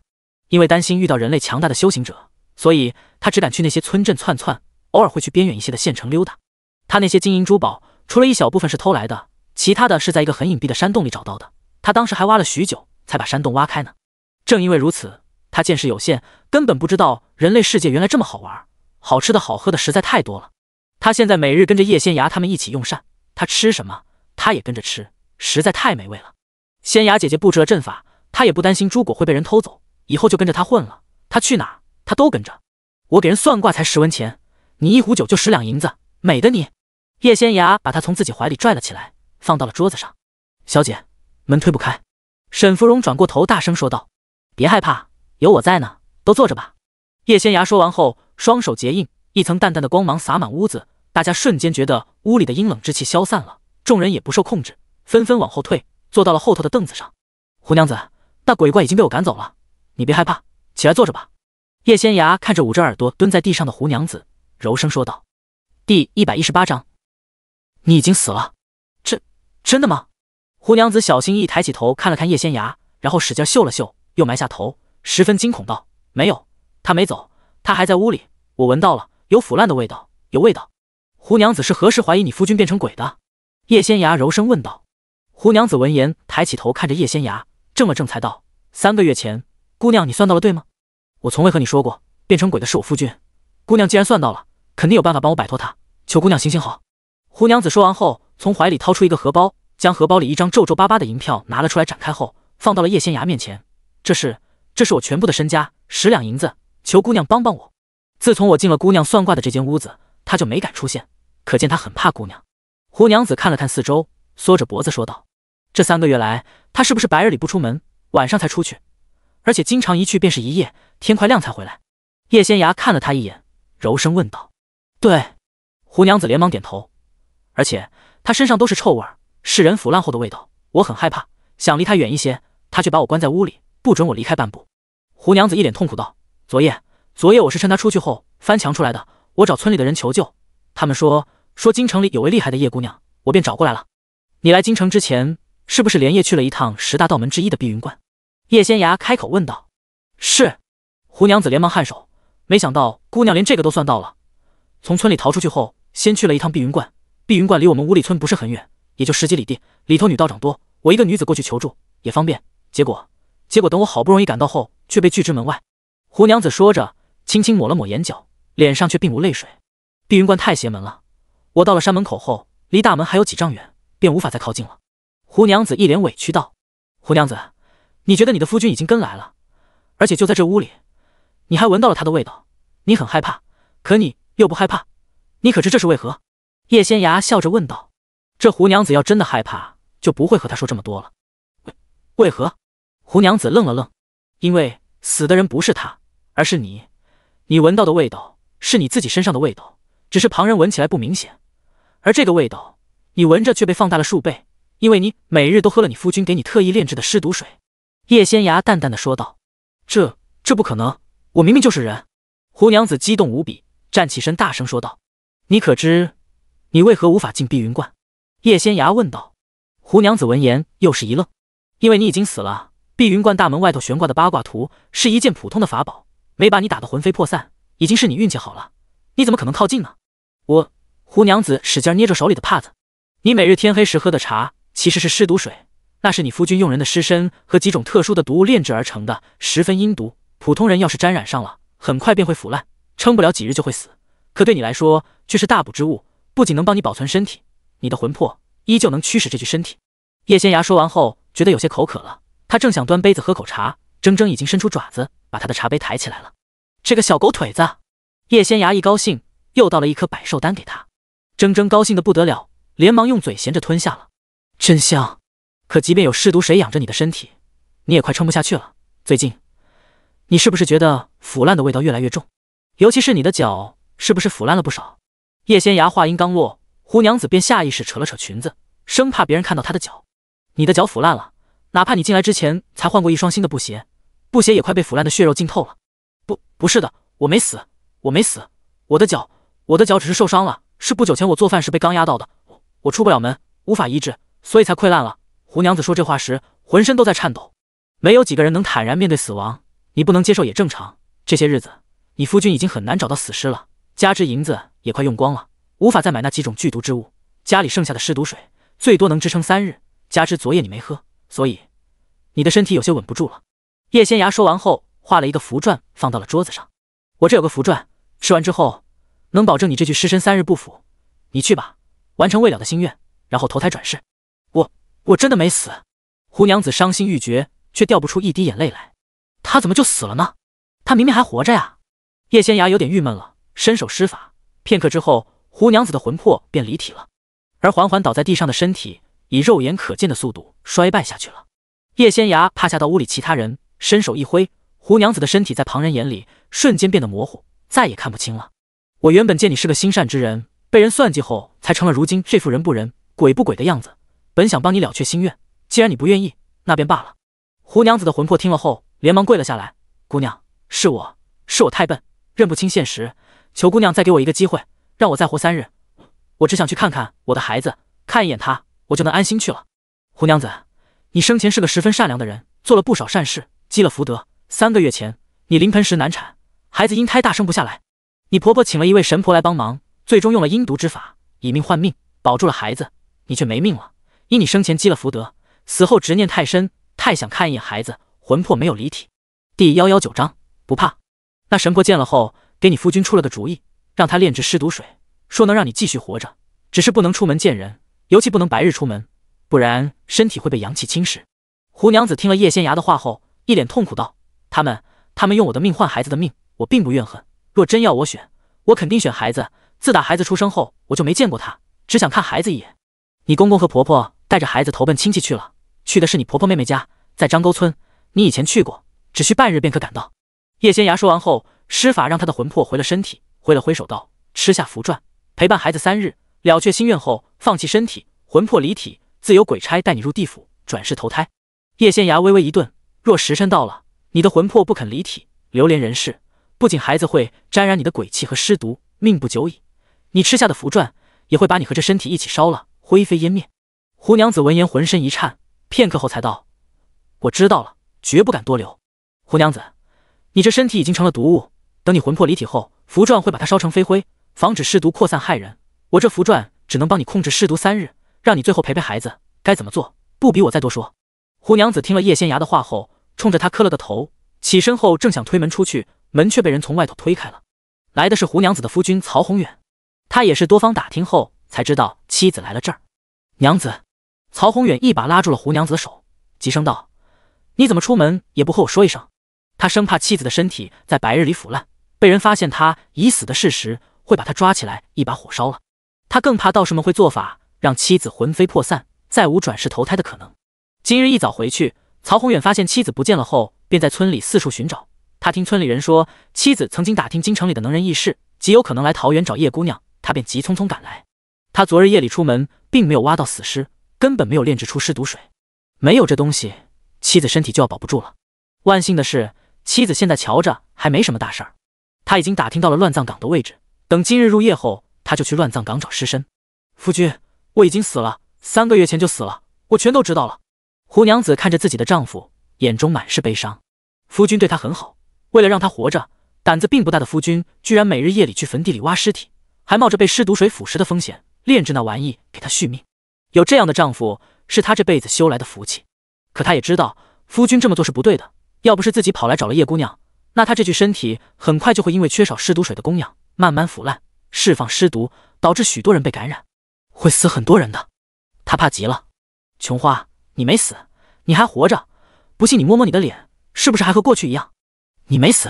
因为担心遇到人类强大的修行者，所以他只敢去那些村镇窜窜，偶尔会去边远一些的县城溜达。他那些金银珠宝，除了一小部分是偷来的，其他的是在一个很隐蔽的山洞里找到的。他当时还挖了许久，才把山洞挖开呢。正因为如此，他见识有限，根本不知道人类世界原来这么好玩，好吃的好喝的实在太多了。他现在每日跟着叶仙崖他们一起用膳，他吃什么他也跟着吃，实在太美味了。仙崖姐姐布置了阵法，他也不担心朱果会被人偷走，以后就跟着他混了，他去哪儿他都跟着。我给人算卦才10文钱，你一壶酒就10两银子，美的你。叶仙崖把他从自己怀里拽了起来，放到了桌子上。小姐，门推不开。沈芙蓉转过头大声说道。别害怕，有我在呢，都坐着吧。叶仙崖说完后，双手结印，一层淡淡的光芒洒满屋子，大家瞬间觉得屋里的阴冷之气消散了，众人也不受控制，纷纷往后退，坐到了后头的凳子上。胡娘子，那鬼怪已经被我赶走了，你别害怕，起来坐着吧。叶仙崖看着捂着耳朵蹲在地上的胡娘子，柔声说道。第118章，你已经死了？真的吗？胡娘子小心翼翼抬起头看了看叶仙崖，然后使劲嗅了嗅，又埋下头，十分惊恐道：没有，他没走，他还在屋里，我闻到了，有腐烂的味道，有味道。胡娘子是何时怀疑你夫君变成鬼的？叶仙崖柔声问道。胡娘子闻言抬起头看着叶仙崖，怔了怔才道：3个月前，姑娘你算到了对吗？我从未和你说过变成鬼的是我夫君，姑娘既然算到了，肯定有办法帮我摆脱他，求姑娘行行好。胡娘子说完后，从怀里掏出一个荷包，将荷包里一张皱皱巴巴的银票拿了出来，展开后放到了叶仙芽面前。这是我全部的身家，10两银子，求姑娘帮帮我。自从我进了姑娘算卦的这间屋子，她就没敢出现，可见她很怕姑娘。胡娘子看了看四周，缩着脖子说道：这3个月来，她是不是白日里不出门，晚上才出去？而且经常一去便是一夜，天快亮才回来。叶仙芽看了她一眼，柔声问道：对。胡娘子连忙点头。而且她身上都是臭味，是人腐烂后的味道，我很害怕，想离她远一些，她却把我关在屋里，不准我离开半步。胡娘子一脸痛苦道：昨夜我是趁她出去后翻墙出来的，我找村里的人求救，他们说京城里有位厉害的叶姑娘，我便找过来了。你来京城之前，是不是连夜去了一趟10大道门之一的碧云观？叶仙芽开口问道。是。胡娘子连忙颔首，没想到姑娘连这个都算到了。从村里逃出去后，先去了一趟碧云观，碧云观离我们五里村不是很远，也就10几里地，里头女道长多，我一个女子过去求助也方便。结果等我好不容易赶到后，却被拒之门外。胡娘子说着，轻轻抹了抹眼角，脸上却并无泪水。碧云观太邪门了，我到了山门口后，离大门还有几丈远，便无法再靠近了。胡娘子一脸委屈道：胡娘子，你觉得你的夫君已经跟来了，而且就在这屋里，你还闻到了他的味道，你很害怕，可你又不害怕，你可知这是为何？叶仙芽笑着问道。这胡娘子要真的害怕，就不会和他说这么多了。为何？胡娘子愣了愣。因为死的人不是他，而是你，你闻到的味道是你自己身上的味道，只是旁人闻起来不明显，而这个味道你闻着却被放大了数倍，因为你每日都喝了你夫君给你特意炼制的尸毒水。叶仙芽淡淡的说道。这不可能，我明明就是人。胡娘子激动无比，站起身大声说道。你可知你为何无法进碧云观？叶仙芽问道。胡娘子闻言又是一愣。因为你已经死了，碧云观大门外头悬挂的八卦图是一件普通的法宝，没把你打得魂飞魄散，已经是你运气好了，你怎么可能靠近呢？胡娘子使劲捏着手里的帕子。你每日天黑时喝的茶其实是尸毒水，那是你夫君用人的尸身和几种特殊的毒物炼制而成的，十分阴毒，普通人要是沾染上了，很快便会腐烂，撑不了几日就会死，可对你来说却是大补之物，不仅能帮你保存身体，你的魂魄依旧能驱使这具身体。叶仙芽说完后觉得有些口渴了，他正想端杯子喝口茶，铮铮已经伸出爪子把他的茶杯抬起来了。这个小狗腿子！叶仙芽一高兴，又倒了一颗百寿丹给他。铮铮高兴得不得了，连忙用嘴衔着吞下了。真香！可即便有尸毒水养着你的身体，你也快撑不下去了。最近你是不是觉得腐烂的味道越来越重？尤其是你的脚是不是腐烂了不少？叶仙芽话音刚落，胡娘子便下意识扯了扯裙子，生怕别人看到她的脚。你的脚腐烂了，哪怕你进来之前才换过一双新的布鞋，布鞋也快被腐烂的血肉浸透了。不是的，我没死，我的脚只是受伤了，是不久前我做饭时被钢压到的，我出不了门，无法医治，所以才溃烂了。胡娘子说这话时，浑身都在颤抖。没有几个人能坦然面对死亡，你不能接受也正常。这些日子，你夫君已经很难找到死尸了，加之银子也快用光了，无法再买那几种剧毒之物，家里剩下的尸毒水最多能支撑3日，加之昨夜你没喝，所以你的身体有些稳不住了。叶仙芽说完后，画了一个符篆放到了桌子上。我这有个符篆，吃完之后能保证你这具尸身3日不腐。你去吧，完成未了的心愿，然后投胎转世。我真的没死。胡娘子伤心欲绝，却掉不出一滴眼泪来。他怎么就死了呢？他明明还活着呀！叶仙芽有点郁闷了，伸手施法，片刻之后，胡娘子的魂魄便离体了，而缓缓倒在地上的身体以肉眼可见的速度衰败下去了。叶仙芽趴下到屋里其他人，伸手一挥，胡娘子的身体在旁人眼里瞬间变得模糊，再也看不清了。我原本见你是个心善之人，被人算计后才成了如今这副人不人鬼不鬼的样子，本想帮你了却心愿，既然你不愿意，那便罢了。胡娘子的魂魄听了后连忙跪了下来。姑娘，是我太笨，认不清现实，求姑娘再给我一个机会，让我再活3日，我只想去看看我的孩子，看一眼他，我就能安心去了。胡娘子，你生前是个十分善良的人，做了不少善事，积了福德。3个月前你临盆时难产，孩子因胎大生不下来，你婆婆请了一位神婆来帮忙，最终用了阴毒之法以命换命，保住了孩子，你却没命了。因你生前积了福德，死后执念太深，太想看一眼孩子，魂魄没有离体。第119章不怕。那神婆见了后，给你夫君出了个主意，让他炼制尸毒水，说能让你继续活着，只是不能出门见人，尤其不能白日出门，不然身体会被阳气侵蚀。胡娘子听了叶仙芽的话后，一脸痛苦道：他们用我的命换孩子的命，我并不怨恨。若真要我选，我肯定选孩子。自打孩子出生后，我就没见过他，只想看孩子一眼。你公公和婆婆带着孩子投奔亲戚去了，去的是你婆婆妹妹家，在张沟村，你以前去过，只需半日便可赶到。叶仙芽说完后，施法让他的魂魄回了身体，挥了挥手道：吃下符篆，陪伴孩子3日，了却心愿后放弃身体，魂魄离体，自有鬼差带你入地府转世投胎。叶仙芽微微一顿，若时辰到了，你的魂魄不肯离体，流连人世，不仅孩子会沾染你的鬼气和尸毒，命不久矣，你吃下的符篆也会把你和这身体一起烧了，灰飞烟灭。胡娘子闻言浑身一颤，片刻后才道：我知道了，绝不敢多留。胡娘子，你这身体已经成了毒物，等你魂魄离体后，符篆会把它烧成飞灰，防止尸毒扩散害人。我这符篆只能帮你控制尸毒3日，让你最后陪陪孩子，该怎么做，不比我再多说。胡娘子听了叶仙芽的话后，冲着他磕了个头，起身后正想推门出去，门却被人从外头推开了。来的是胡娘子的夫君曹宏远，他也是多方打听后才知道妻子来了这儿。娘子，曹宏远一把拉住了胡娘子的手，急声道：你怎么出门也不和我说一声？他生怕妻子的身体在白日里腐烂，被人发现他已死的事实，会把他抓起来一把火烧了。他更怕道士们会做法让妻子魂飞魄散，再无转世投胎的可能。今日一早回去，曹宏远发现妻子不见了后，便在村里四处寻找。他听村里人说，妻子曾经打听京城里的能人异士，极有可能来桃园找叶姑娘，他便急匆匆赶来。他昨日夜里出门，并没有挖到死尸，根本没有炼制出尸毒水。没有这东西，妻子身体就要保不住了。万幸的是，妻子现在瞧着还没什么大事儿。他已经打听到了乱葬岗的位置，等今日入夜后，他就去乱葬岗找尸身。夫君，我已经死了，3个月前就死了，我全都知道了。胡娘子看着自己的丈夫，眼中满是悲伤。夫君对她很好，为了让她活着，胆子并不大的夫君居然每日夜里去坟地里挖尸体，还冒着被尸毒水腐蚀的风险炼制那玩意给她续命。有这样的丈夫，是她这辈子修来的福气。可她也知道夫君这么做是不对的，要不是自己跑来找了叶姑娘，那她这具身体很快就会因为缺少尸毒水的供养，慢慢腐烂，释放尸毒，导致许多人被感染，会死很多人的。她怕极了。琼花，你没死，你还活着，不信你摸摸你的脸，是不是还和过去一样？你没死。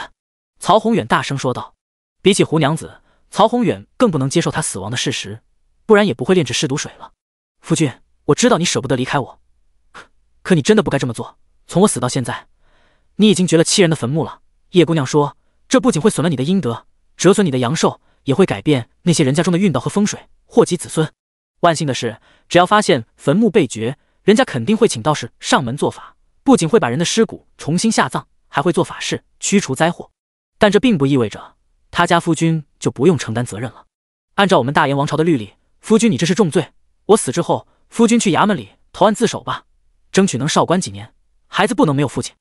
曹宏远大声说道。比起胡娘子，曹宏远更不能接受他死亡的事实，不然也不会炼制尸毒水了。夫君，我知道你舍不得离开我，可你真的不该这么做。从我死到现在，你已经掘了7人的坟墓了。叶姑娘说，这不仅会损了你的阴德，折损你的阳寿，也会改变那些人家中的运道和风水，祸及子孙。万幸的是，只要发现坟墓被掘，人家肯定会请道士上门做法，不仅会把人的尸骨重新下葬，还会做法事驱除灾祸。但这并不意味着他家夫君就不用承担责任了。按照我们大燕王朝的律例，夫君你这是重罪，我死之后，夫君去衙门里投案自首吧，争取能少关几年，孩子不能没有父亲。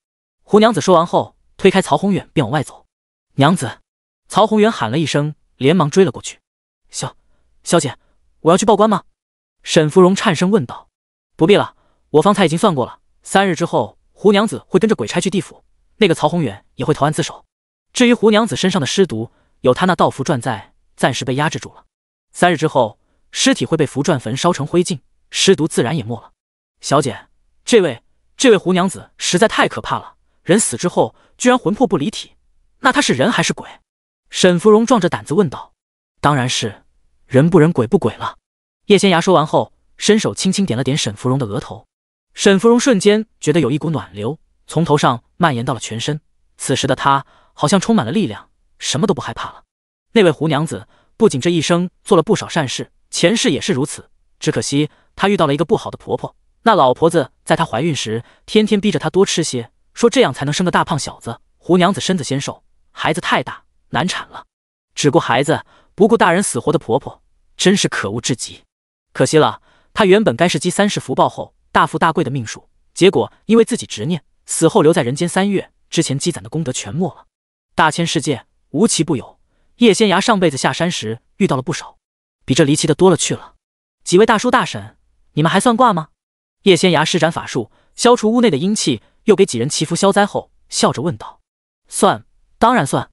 胡娘子说完后，推开曹宏远便往外走。娘子！曹宏远喊了一声，连忙追了过去。小姐，我要去报官吗？沈芙蓉颤声问道。不必了，我方才已经算过了，3日之后，胡娘子会跟着鬼差去地府，那个曹宏远也会投案自首。至于胡娘子身上的尸毒，有他那道符篆在，暂时被压制住了。3日之后，尸体会被符篆焚烧成灰烬，尸毒自然也没了。小姐，这位胡娘子实在太可怕了，人死之后居然魂魄不离体，那她是人还是鬼？沈芙蓉壮着胆子问道。当然是人不人鬼不鬼了。叶仙芽说完后，伸手轻轻点了点沈芙蓉的额头。沈芙蓉瞬间觉得有一股暖流从头上蔓延到了全身，此时的她好像充满了力量，什么都不害怕了。那位胡娘子不仅这一生做了不少善事，前世也是如此，只可惜她遇到了一个不好的婆婆。那老婆子在她怀孕时天天逼着她多吃些，说这样才能生个大胖小子。胡娘子身子纤瘦，孩子太大难产了，只顾孩子不顾大人死活的婆婆，真是可恶至极。可惜了，她原本该是积3世福报后大富大贵的命数，结果因为自己执念，死后留在人间3月，之前积攒的功德全没了。大千世界无奇不有，叶仙芽上辈子下山时遇到了不少，比这离奇的多了去了。几位大叔大婶，你们还算卦吗？叶仙芽施展法术消除屋内的阴气，又给几人祈福消灾后，笑着问道。算，当然算。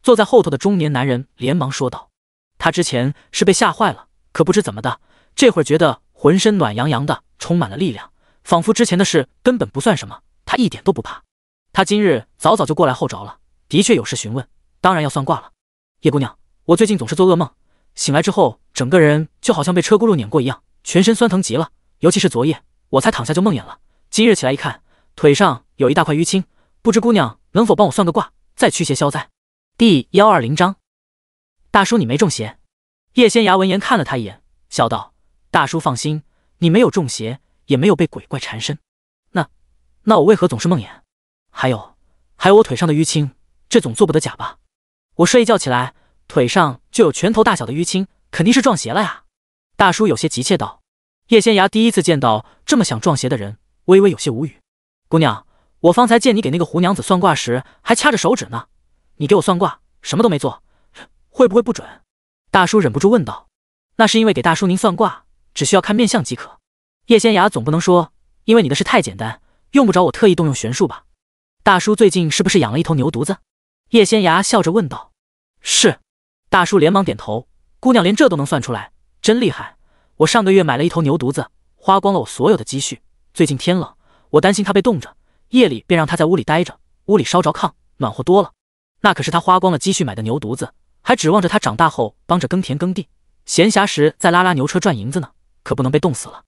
坐在后头的中年男人连忙说道。他之前是被吓坏了，可不知怎么的，这会儿觉得浑身暖洋洋的，充满了力量，仿佛之前的事根本不算什么，他一点都不怕。他今日早早就过来候着了，的确有事询问，当然要算卦了。叶姑娘，我最近总是做噩梦，醒来之后整个人就好像被车轱辘碾过一样，全身酸疼极了，尤其是昨夜，我才躺下就梦魇了。今日起来一看，腿上有一大块淤青，不知姑娘能否帮我算个卦，再驱邪消灾。第120章，大叔你没中邪。叶仙涯闻言看了他一眼，笑道：大叔放心，你没有中邪，也没有被鬼怪缠身。那我为何总是梦魇？还有我腿上的淤青，这总做不得假吧？我睡一觉起来，腿上就有拳头大小的淤青，肯定是撞邪了呀。大叔有些急切道。叶仙涯第一次见到这么想撞邪的人，微微有些无语。姑娘，我方才见你给那个胡娘子算卦时还掐着手指呢，你给我算卦什么都没做，会不会不准？大叔忍不住问道。那是因为给大叔您算卦只需要看面相即可。叶仙涯总不能说因为你的事太简单，用不着我特意动用玄术吧？大叔最近是不是养了一头牛犊子？叶仙涯笑着问道。是。大叔连忙点头。姑娘连这都能算出来，真厉害。我上个月买了一头牛犊子，花光了我所有的积蓄，最近天冷，我担心它被冻着，夜里便让它在屋里待着，屋里烧着炕，暖和多了。那可是他花光了积蓄买的牛犊子，还指望着他长大后帮着耕田耕地，闲暇时再拉拉牛车赚银子呢，可不能被冻死了。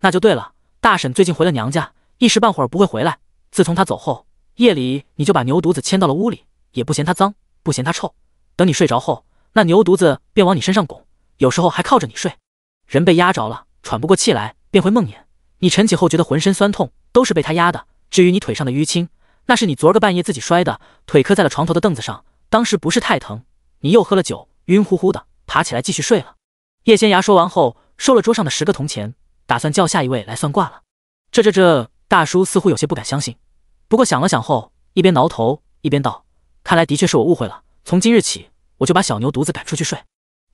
那就对了，大婶最近回了娘家，一时半会儿不会回来。自从她走后，夜里你就把牛犊子牵到了屋里，也不嫌它脏，不嫌它臭。等你睡着后，那牛犊子便往你身上拱，有时候还靠着你睡。人被压着了，喘不过气来，便会梦魇。你晨起后觉得浑身酸痛，都是被他压的。至于你腿上的淤青，那是你昨儿个半夜自己摔的，腿磕在了床头的凳子上，当时不是太疼，你又喝了酒，晕乎乎的，爬起来继续睡了。叶仙涯说完后，收了桌上的10个铜钱，打算叫下一位来算卦了。这，大叔似乎有些不敢相信，不过想了想后，一边挠头一边道：看来的确是我误会了，从今日起，我就把小牛犊子赶出去睡。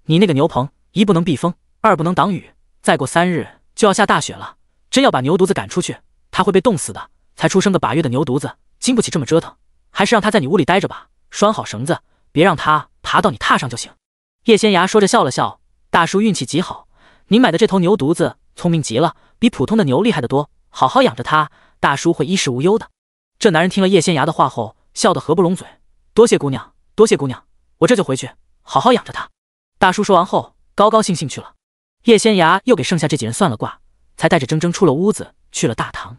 你那个牛棚，一不能避风，二不能挡雨，再过3日就要下大雪了，真要把牛犊子赶出去，它会被冻死的。才出生个把月的牛犊子，经不起这么折腾，还是让它在你屋里待着吧，拴好绳子，别让它爬到你榻上就行。叶仙涯说着笑了笑：大叔运气极好，您买的这头牛犊子聪明极了，比普通的牛厉害得多，好好养着它，大叔会衣食无忧的。这男人听了叶仙涯的话后，笑得合不拢嘴：多谢姑娘，多谢姑娘，我这就回去好好养着它。大叔说完后，高高兴兴去了。叶仙涯又给剩下这几人算了卦，才带着铮铮出了屋子，去了大堂。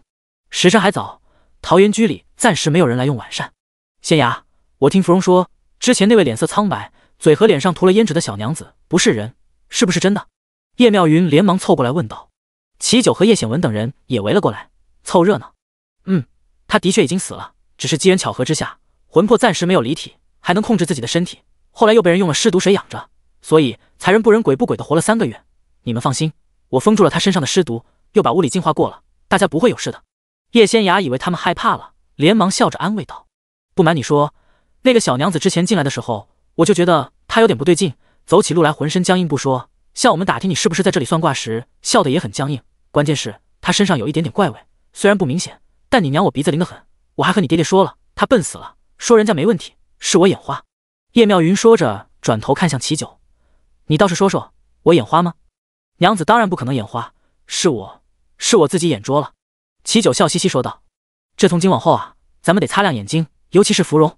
时辰还早，桃源居里暂时没有人来用晚膳。仙涯，我听芙蓉说，之前那位脸色苍白，嘴和脸上涂了胭脂的小娘子不是人，是不是真的？叶妙云连忙凑过来问道。齐九和叶显文等人也围了过来，凑热闹。他的确已经死了，只是机缘巧合之下，魂魄暂时没有离体，还能控制自己的身体，后来又被人用了尸毒水养着，所以才人不人鬼不鬼的活了3个月。你们放心，我封住了他身上的尸毒，又把屋里净化过了，大家不会有事的。叶仙涯以为他们害怕了，连忙笑着安慰道：不瞒你说，那个小娘子之前进来的时候，我就觉得她有点不对劲，走起路来浑身僵硬不说，向我们打听你是不是在这里算卦时，笑得也很僵硬，关键是她身上有一点点怪味，虽然不明显，但你娘我鼻子灵得很，我还和你爹爹说了，她笨死了，说人家没问题，是我眼花。叶妙云说着转头看向齐九：你倒是说说，我眼花吗？娘子当然不可能眼花，是我自己眼拙了。齐九笑嘻嘻说道：这从今往后啊，咱们得擦亮眼睛，尤其是芙蓉，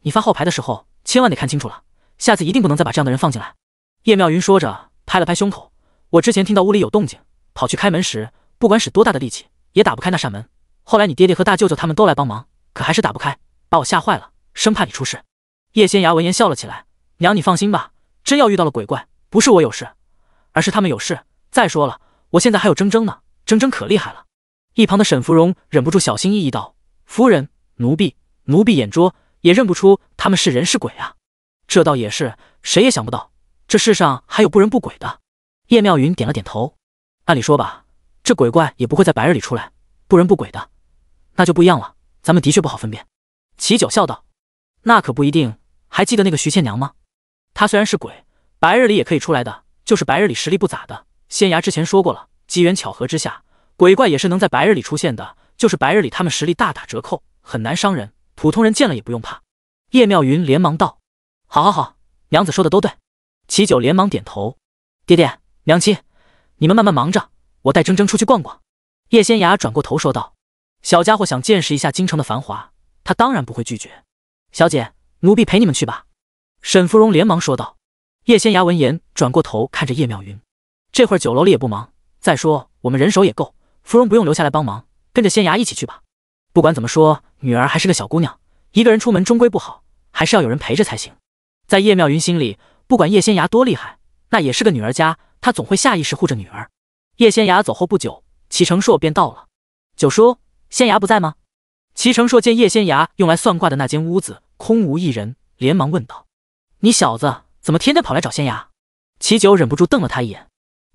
你发号牌的时候千万得看清楚了，下次一定不能再把这样的人放进来。叶妙云说着拍了拍胸口：我之前听到屋里有动静，跑去开门时，不管使多大的力气也打不开那扇门，后来你爹爹和大舅舅他们都来帮忙，可还是打不开，把我吓坏了，生怕你出事。叶仙涯闻言笑了起来：娘你放心吧，真要遇到了鬼怪，不是我有事，而是他们有事。再说了，我现在还有铮铮呢，铮铮可厉害了。一旁的沈芙蓉忍不住小心翼翼道：夫人，奴婢眼拙，也认不出他们是人是鬼啊。这倒也是，谁也想不到这世上还有不人不鬼的。叶妙云点了点头：按理说吧，这鬼怪也不会在白日里出来，不人不鬼的，那就不一样了，咱们的确不好分辨。齐九笑道：那可不一定，还记得那个徐倩娘吗？她虽然是鬼，白日里也可以出来的，就是白日里实力不咋的。仙涯之前说过了，机缘巧合之下，鬼怪也是能在白日里出现的，就是白日里他们实力大打折扣，很难伤人，普通人见了也不用怕。叶妙云连忙道：好，娘子说的都对。齐九连忙点头：“爹爹，娘亲，你们慢慢忙着，我带铮铮出去逛逛。”叶仙雅转过头说道：“小家伙想见识一下京城的繁华，他当然不会拒绝。小姐，奴婢陪你们去吧。”沈芙蓉连忙说道。叶仙雅闻言，转过头看着叶妙云：“这会儿酒楼里也不忙，再说我们人手也够，芙蓉不用留下来帮忙，跟着仙雅一起去吧。不管怎么说，女儿还是个小姑娘，一个人出门终归不好，还是要有人陪着才行。”在叶妙云心里，不管叶仙雅多厉害，那也是个女儿家，她总会下意识护着女儿。叶仙雅走后不久，齐成硕便到了。九叔，仙雅不在吗？齐成硕见叶仙雅用来算卦的那间屋子空无一人，连忙问道：“你小子怎么天天跑来找仙雅？”齐九忍不住瞪了他一眼：“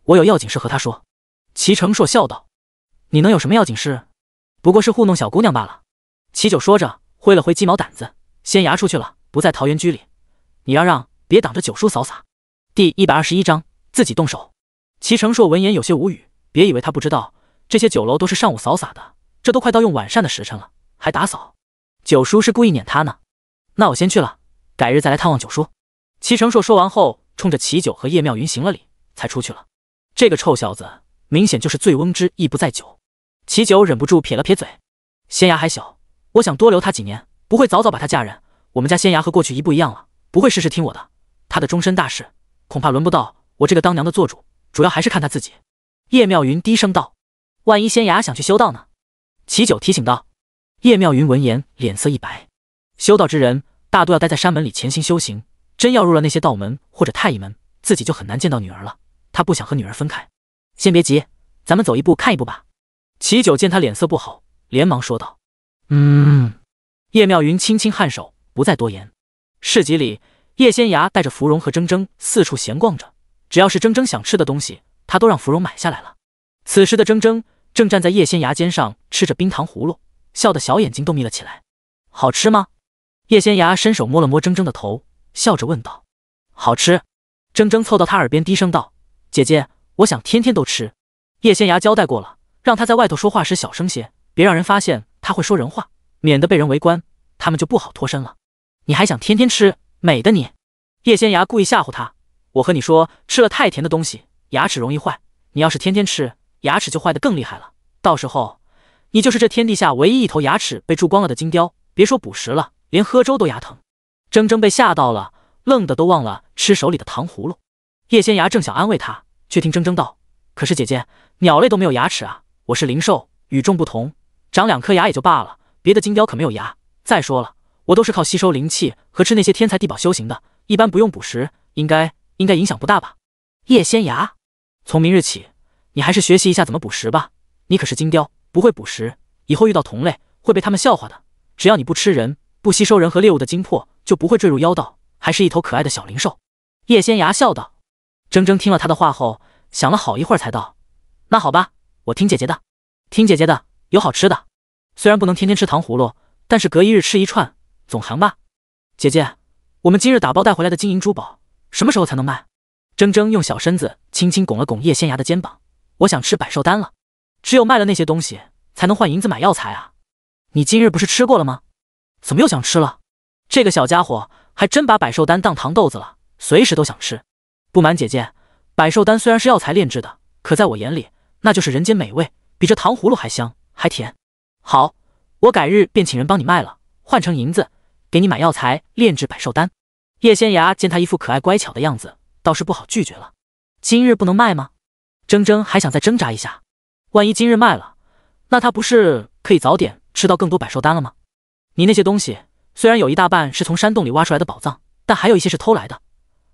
我有要紧事和他说。”齐成硕笑道：“你能有什么要紧事？不过是糊弄小姑娘罢了。”齐九说着，挥了挥鸡毛掸子：“仙牙出去了，不在桃源居里，你让，别挡着九叔扫洒。”第121章自己动手。齐成硕闻言有些无语，别以为他不知道，这些酒楼都是上午扫洒的，这都快到用晚膳的时辰了，还打扫。九叔是故意撵他呢。那我先去了，改日再来探望九叔。齐成硕说完后，冲着齐九和叶妙云行了礼，才出去了。这个臭小子明显就是醉翁之意不在酒。齐九忍不住撇了撇嘴：“仙牙还小，我想多留他几年，不会早早把他嫁人。我们家仙牙和过去一不一样了，不会事事听我的。他的终身大事，恐怕轮不到我这个当娘的做主，主要还是看他自己。”叶妙云低声道：“万一仙牙想去修道呢？”齐九提醒道。叶妙云闻言脸色一白，修道之人大多要待在山门里潜心修行，真要入了那些道门或者太医门，自己就很难见到女儿了。他不想和女儿分开。先别急，咱们走一步看一步吧。齐九见他脸色不好，连忙说道：“叶妙云轻轻颔首，不再多言。市集里，叶仙牙带着芙蓉和铮铮四处闲逛着，只要是铮铮想吃的东西，他都让芙蓉买下来了。此时的铮铮正站在叶仙牙肩上吃着冰糖葫芦，笑得小眼睛都眯了起来。好吃吗？叶仙牙伸手摸了摸铮铮的头，笑着问道。好吃。铮铮凑到他耳边低声道：姐姐，我想天天都吃。叶仙牙交代过了，让他在外头说话时小声些，别让人发现他会说人话，免得被人围观，他们就不好脱身了。你还想天天吃？美的你！叶仙牙故意吓唬他，我和你说，吃了太甜的东西，牙齿容易坏，你要是天天吃，牙齿就坏得更厉害了，到时候你就是这天底下唯一一头牙齿被蛀光了的金雕，别说捕食了，连喝粥都牙疼。铮铮被吓到了，愣的都忘了吃手里的糖葫芦。叶仙牙正想安慰他，却听铮铮道：可是姐姐，鸟类都没有牙齿啊，我是灵兽，与众不同，长2颗牙也就罢了，别的金雕可没有牙。再说了，我都是靠吸收灵气和吃那些天材地宝修行的，一般不用捕食，应该影响不大吧。叶仙牙，从明日起，你还是学习一下怎么捕食吧，你可是金雕，不会捕食，以后遇到同类会被他们笑话的。只要你不吃人，不吸收人和猎物的精魄，就不会坠入妖道，还是一头可爱的小灵兽。叶仙牙笑道。铮铮听了他的话后，想了好一会儿才道：那好吧，我听姐姐的。听姐姐的，有好吃的，虽然不能天天吃糖葫芦，但是隔一日吃一串总行吧。姐姐，我们今日打包带回来的金银珠宝什么时候才能卖？铮铮用小身子轻轻拱了拱叶仙牙的肩膀。我想吃百寿丹了，只有卖了那些东西才能换银子买药材啊。你今日不是吃过了吗？怎么又想吃了？这个小家伙还真把百寿丹当糖豆子了，随时都想吃。不瞒姐姐，百寿丹虽然是药材炼制的，可在我眼里那就是人间美味，比这糖葫芦还香还甜。好，我改日便请人帮你卖了，换成银子给你买药材炼制百寿丹。叶仙牙见他一副可爱乖巧的样子，倒是不好拒绝了。今日不能卖吗？铮铮还想再挣扎一下，万一今日卖了，那他不是可以早点吃到更多百寿丹了吗？你那些东西虽然有一大半是从山洞里挖出来的宝藏，但还有一些是偷来的，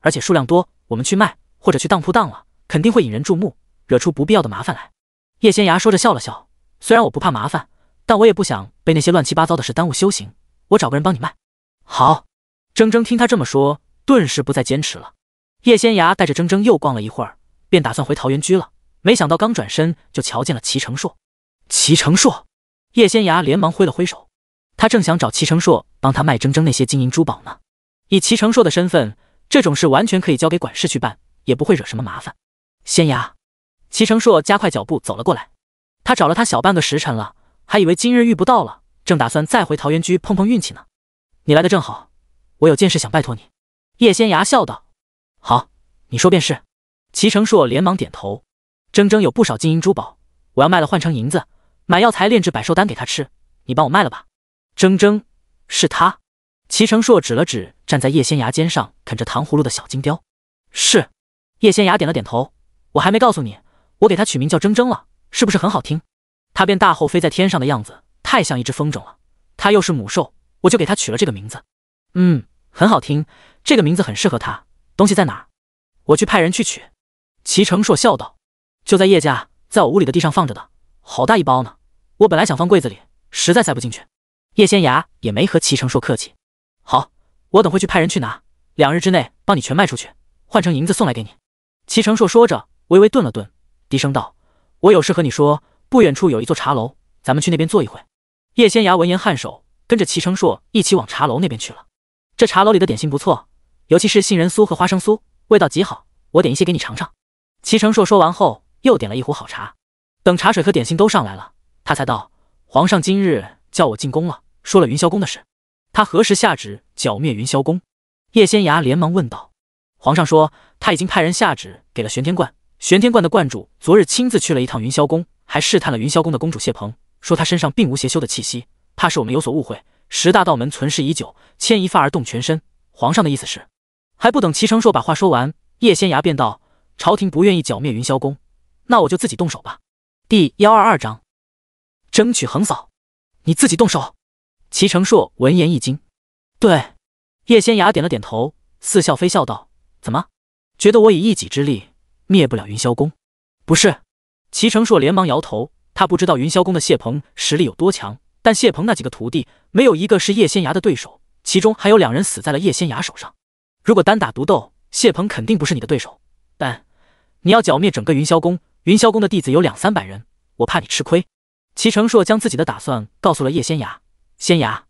而且数量多，我们去卖或者去当铺当了，肯定会引人注目，惹出不必要的麻烦来。叶仙牙说着笑了笑，虽然我不怕麻烦，但我也不想被那些乱七八糟的事耽误修行，我找个人帮你卖。好。铮铮听他这么说，顿时不再坚持了。叶仙牙带着铮铮又逛了一会儿，便打算回桃源居了，没想到刚转身就瞧见了齐成硕。齐成硕！叶仙牙连忙挥了挥手，他正想找齐成硕帮他卖铮铮那些金银珠宝呢。以齐成硕的身份，这种事完全可以交给管事去办，也不会惹什么麻烦。仙牙，齐成硕加快脚步走了过来，他找了他小半个时辰了，还以为今日遇不到了，正打算再回桃源居碰碰运气呢。你来的正好，我有件事想拜托你。叶仙牙笑道。好，你说便是。齐成硕连忙点头。铮铮有不少金银珠宝，我要卖了换成银子，买药材炼制百寿丹给他吃，你帮我卖了吧。铮铮，是他。齐成硕指了指站在叶仙崖肩上啃着糖葫芦的小金雕。是。叶仙崖点了点头。我还没告诉你，我给他取名叫铮铮了，是不是很好听？他变大后飞在天上的样子太像一只风筝了，他又是母兽，我就给他取了这个名字。很好听，这个名字很适合他。东西在哪儿？我去派人去取。齐成硕笑道。就在叶家，在我屋里的地上放着的，好大一包呢，我本来想放柜子里，实在塞不进去。叶仙崖也没和齐成硕客气。好，我等会去派人去拿，2日之内帮你全卖出去，换成银子送来给你。齐成硕说着微微顿了顿，低声道，我有事和你说，不远处有一座茶楼，咱们去那边坐一会。叶仙崖闻言颔首，跟着齐成硕一起往茶楼那边去了。这茶楼里的点心不错，尤其是杏仁酥和花生酥，味道极好，我点一些给你尝尝。齐成硕说完后又点了一壶好茶。等茶水和点心都上来了，他才道，皇上今日叫我进宫了，说了云霄宫的事。他何时下旨剿灭云霄宫？叶仙崖连忙问道。皇上说他已经派人下旨给了玄天观，玄天观的观主昨日亲自去了一趟云霄宫，还试探了云霄宫的公主谢鹏，说她身上并无邪修的气息，怕是我们有所误会。10大道门存世已久，牵一发而动全身。皇上的意思是……还不等齐成硕把话说完，叶仙崖便道，朝廷不愿意剿灭云霄宫，那我就自己动手吧。第122章，争取横扫。你自己动手？齐成硕闻言一惊。对。叶仙崖点了点头，似笑非笑道，怎么觉得我以一己之力灭不了云霄宫？不是。齐成硕连忙摇头，他不知道云霄宫的谢鹏实力有多强，但谢鹏那几个徒弟没有一个是叶仙崖的对手，其中还有2人死在了叶仙崖手上。如果单打独斗，谢鹏肯定不是你的对手，但你要剿灭整个云霄宫，云霄宫的弟子有200-300人，我怕你吃亏。齐成硕将自己的打算告诉了叶仙崖。仙崖，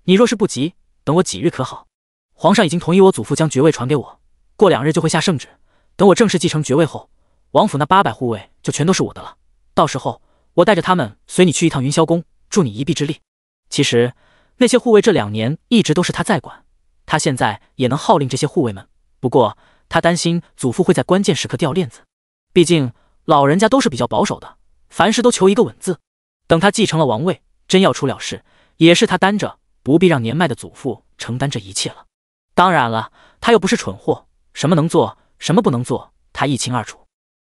你若是不急，等我几日可好？皇上已经同意我祖父将爵位传给我，过2日就会下圣旨，等我正式继承爵位后，王府那800护卫就全都是我的了。到时候我带着他们随你去一趟云霄宫，助你一臂之力。其实那些护卫这2年一直都是他在管，他现在也能号令这些护卫们，不过他担心祖父会在关键时刻掉链子，毕竟老人家都是比较保守的，凡事都求一个稳字。等他继承了王位，真要出了事，也是他担着，不必让年迈的祖父承担这一切了。当然了，他又不是蠢货，什么能做，什么不能做，他一清二楚。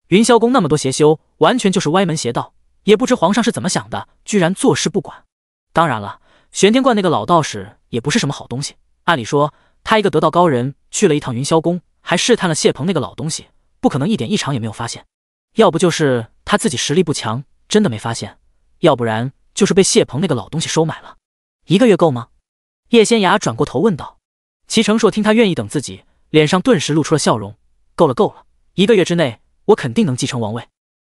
云霄宫那么多邪修，完全就是歪门邪道，也不知皇上是怎么想的，居然坐视不管。当然了，玄天观那个老道士也不是什么好东西，按理说他一个得道高人去了一趟云霄宫，还试探了谢鹏那个老东西，不可能一点异常也没有发现。要不就是他自己实力不强，真的没发现，要不然就是被谢鹏那个老东西收买了。1个月够吗？叶仙崖转过头问道。齐成硕听他愿意等自己，脸上顿时露出了笑容。够了够了，1个月之内我肯定能继承王位。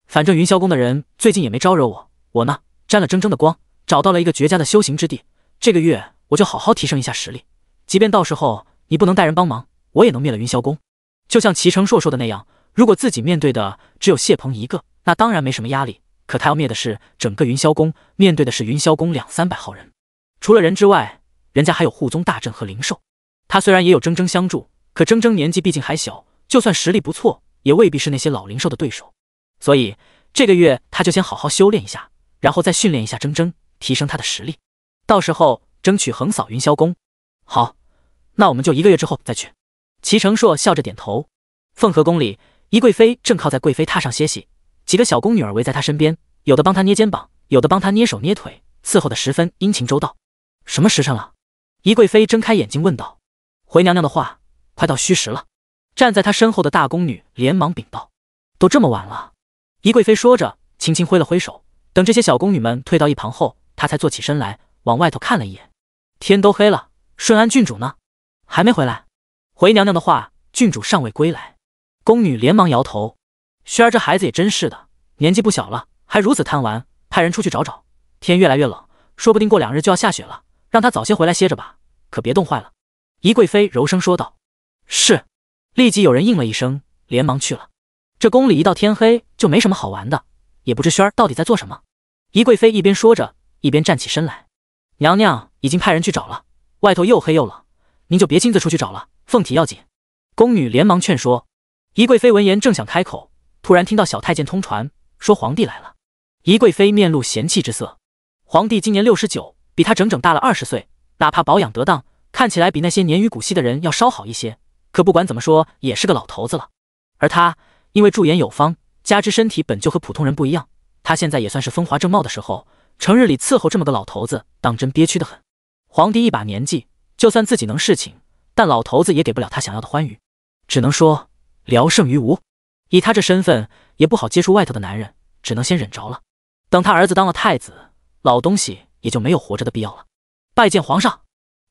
反正云霄宫的人最近也没招惹我，我呢沾了铮铮的光，找到了一个绝佳的修行之地，这个月我就好好提升一下实力，即便到时候你不能带人帮忙，我也能灭了云霄宫。就像齐成硕说的那样，如果自己面对的只有谢鹏一个，那当然没什么压力，可他要灭的是整个云霄宫，面对的是云霄宫200-300号人，除了人之外，人家还有护宗大阵和灵兽。他虽然也有铮铮相助，可铮铮年纪毕竟还小，就算实力不错，也未必是那些老灵兽的对手。所以这个月他就先好好修炼一下，然后再训练一下铮铮，提升他的实力，到时候争取横扫云霄宫。好，那我们就1个月之后再去。齐成硕笑着点头。凤和宫里，宜贵妃正靠在贵妃榻上歇息，几个小宫女儿围在她身边，有的帮她捏肩膀，有的帮她捏手捏腿，伺候得十分殷勤周到。什么时辰了？宜贵妃睁开眼睛问道。回娘娘的话，快到戌时了。站在她身后的大宫女连忙禀道。都这么晚了。宜贵妃说着轻轻挥了挥手，等这些小宫女们退到一旁后，她才坐起身来往外头看了一眼。天都黑了，顺安郡主呢？还没回来。回娘娘的话，郡主尚未归来。宫女连忙摇头。萱儿这孩子也真是的，年纪不小了，还如此贪玩，派人出去找找。天越来越冷，说不定过2日就要下雪了，让他早些回来歇着吧，可别冻坏了。宜贵妃柔声说道。是。立即有人应了一声，连忙去了。这宫里一到天黑就没什么好玩的，也不知萱儿到底在做什么。宜贵妃一边说着，一边站起身来。娘娘已经派人去找了，外头又黑又冷，您就别亲自出去找了，凤体要紧。宫女连忙劝说。宜贵妃闻言正想开口，突然听到小太监通传说皇帝来了。宜贵妃面露嫌弃之色。皇帝今年69，比他整整大了20岁，哪怕保养得当，看起来比那些年逾古稀的人要稍好一些，可不管怎么说也是个老头子了。而他因为驻颜有方，加之身体本就和普通人不一样，他现在也算是风华正茂的时候，成日里伺候这么个老头子，当真憋屈得很。皇帝一把年纪，就算自己能侍寝，但老头子也给不了他想要的欢愉，只能说聊胜于无。以他这身份，也不好接触外头的男人，只能先忍着了。等他儿子当了太子，老东西也就没有活着的必要了。拜见皇上。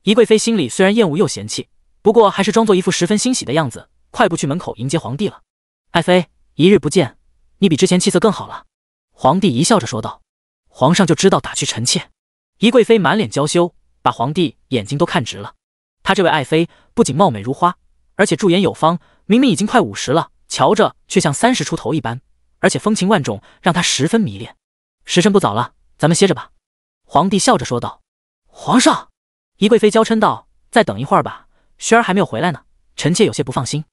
宜贵妃心里虽然厌恶又嫌弃，不过还是装作一副十分欣喜的样子，快步去门口迎接皇帝了。爱妃，一日不见，你比之前气色更好了。皇帝一笑着说道。皇上就知道打趣臣妾。宜贵妃满脸娇羞，把皇帝眼睛都看直了。她这位爱妃不仅貌美如花，而且驻颜有方，明明已经快50了，瞧着却像30出头一般，而且风情万种，让她十分迷恋。时辰不早了，咱们歇着吧。皇帝笑着说道。皇上，宜贵妃娇嗔道，再等一会儿吧，轩儿还没有回来呢，臣妾有些不放心。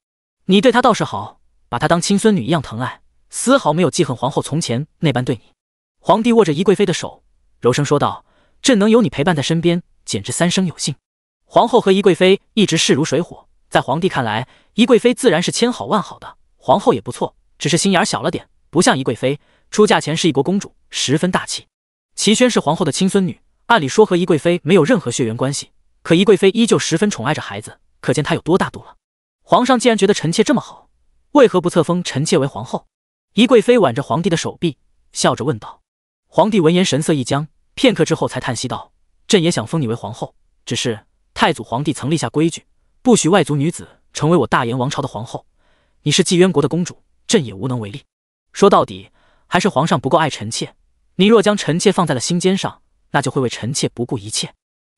你对她倒是好，把她当亲孙女一样疼爱，丝毫没有记恨皇后从前那般对你。皇帝握着宜贵妃的手，柔声说道，朕能有你陪伴在身边，简直三生有幸。皇后和宜贵妃一直势如水火，在皇帝看来，宜贵妃自然是千好万好的，皇后也不错，只是心眼小了点，不像宜贵妃，出嫁前是一国公主，十分大气。齐宣是皇后的亲孙女，按理说和宜贵妃没有任何血缘关系，可宜贵妃依旧十分宠爱着孩子，可见她有多大度了。皇上既然觉得臣妾这么好，为何不册封臣妾为皇后？宜贵妃挽着皇帝的手臂，笑着问道。皇帝闻言神色一僵，片刻之后才叹息道，朕也想封你为皇后，只是太祖皇帝曾立下规矩，不许外族女子成为我大燕王朝的皇后，你是纪渊国的公主，朕也无能为力。说到底还是皇上不够爱臣妾，你若将臣妾放在了心尖上，那就会为臣妾不顾一切。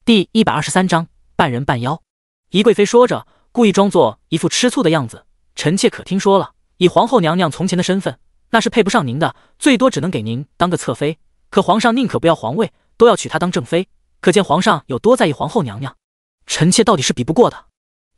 第123章半人半妖。宜贵妃说着，故意装作一副吃醋的样子，臣妾可听说了，以皇后娘娘从前的身份，那是配不上您的，最多只能给您当个侧妃，可皇上宁可不要皇位，都要娶她当正妃，可见皇上有多在意皇后娘娘，臣妾到底是比不过的。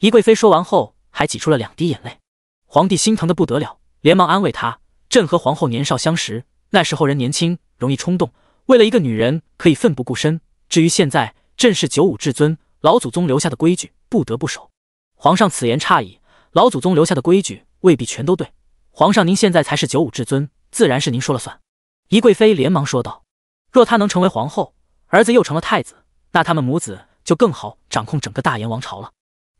宜贵妃说完后还挤出了2滴眼泪。皇帝心疼得不得了，连忙安慰她，朕和皇后年少相识，那时候人年轻容易冲动，为了一个女人可以奋不顾身，至于现在，朕是95至尊，老祖宗留下的规矩不得不守。皇上此言差矣，老祖宗留下的规矩未必全都对，皇上您现在才是95至尊，自然是您说了算。宜贵妃连忙说道，若她能成为皇后，儿子又成了太子，那他们母子就更好掌控整个大燕王朝了。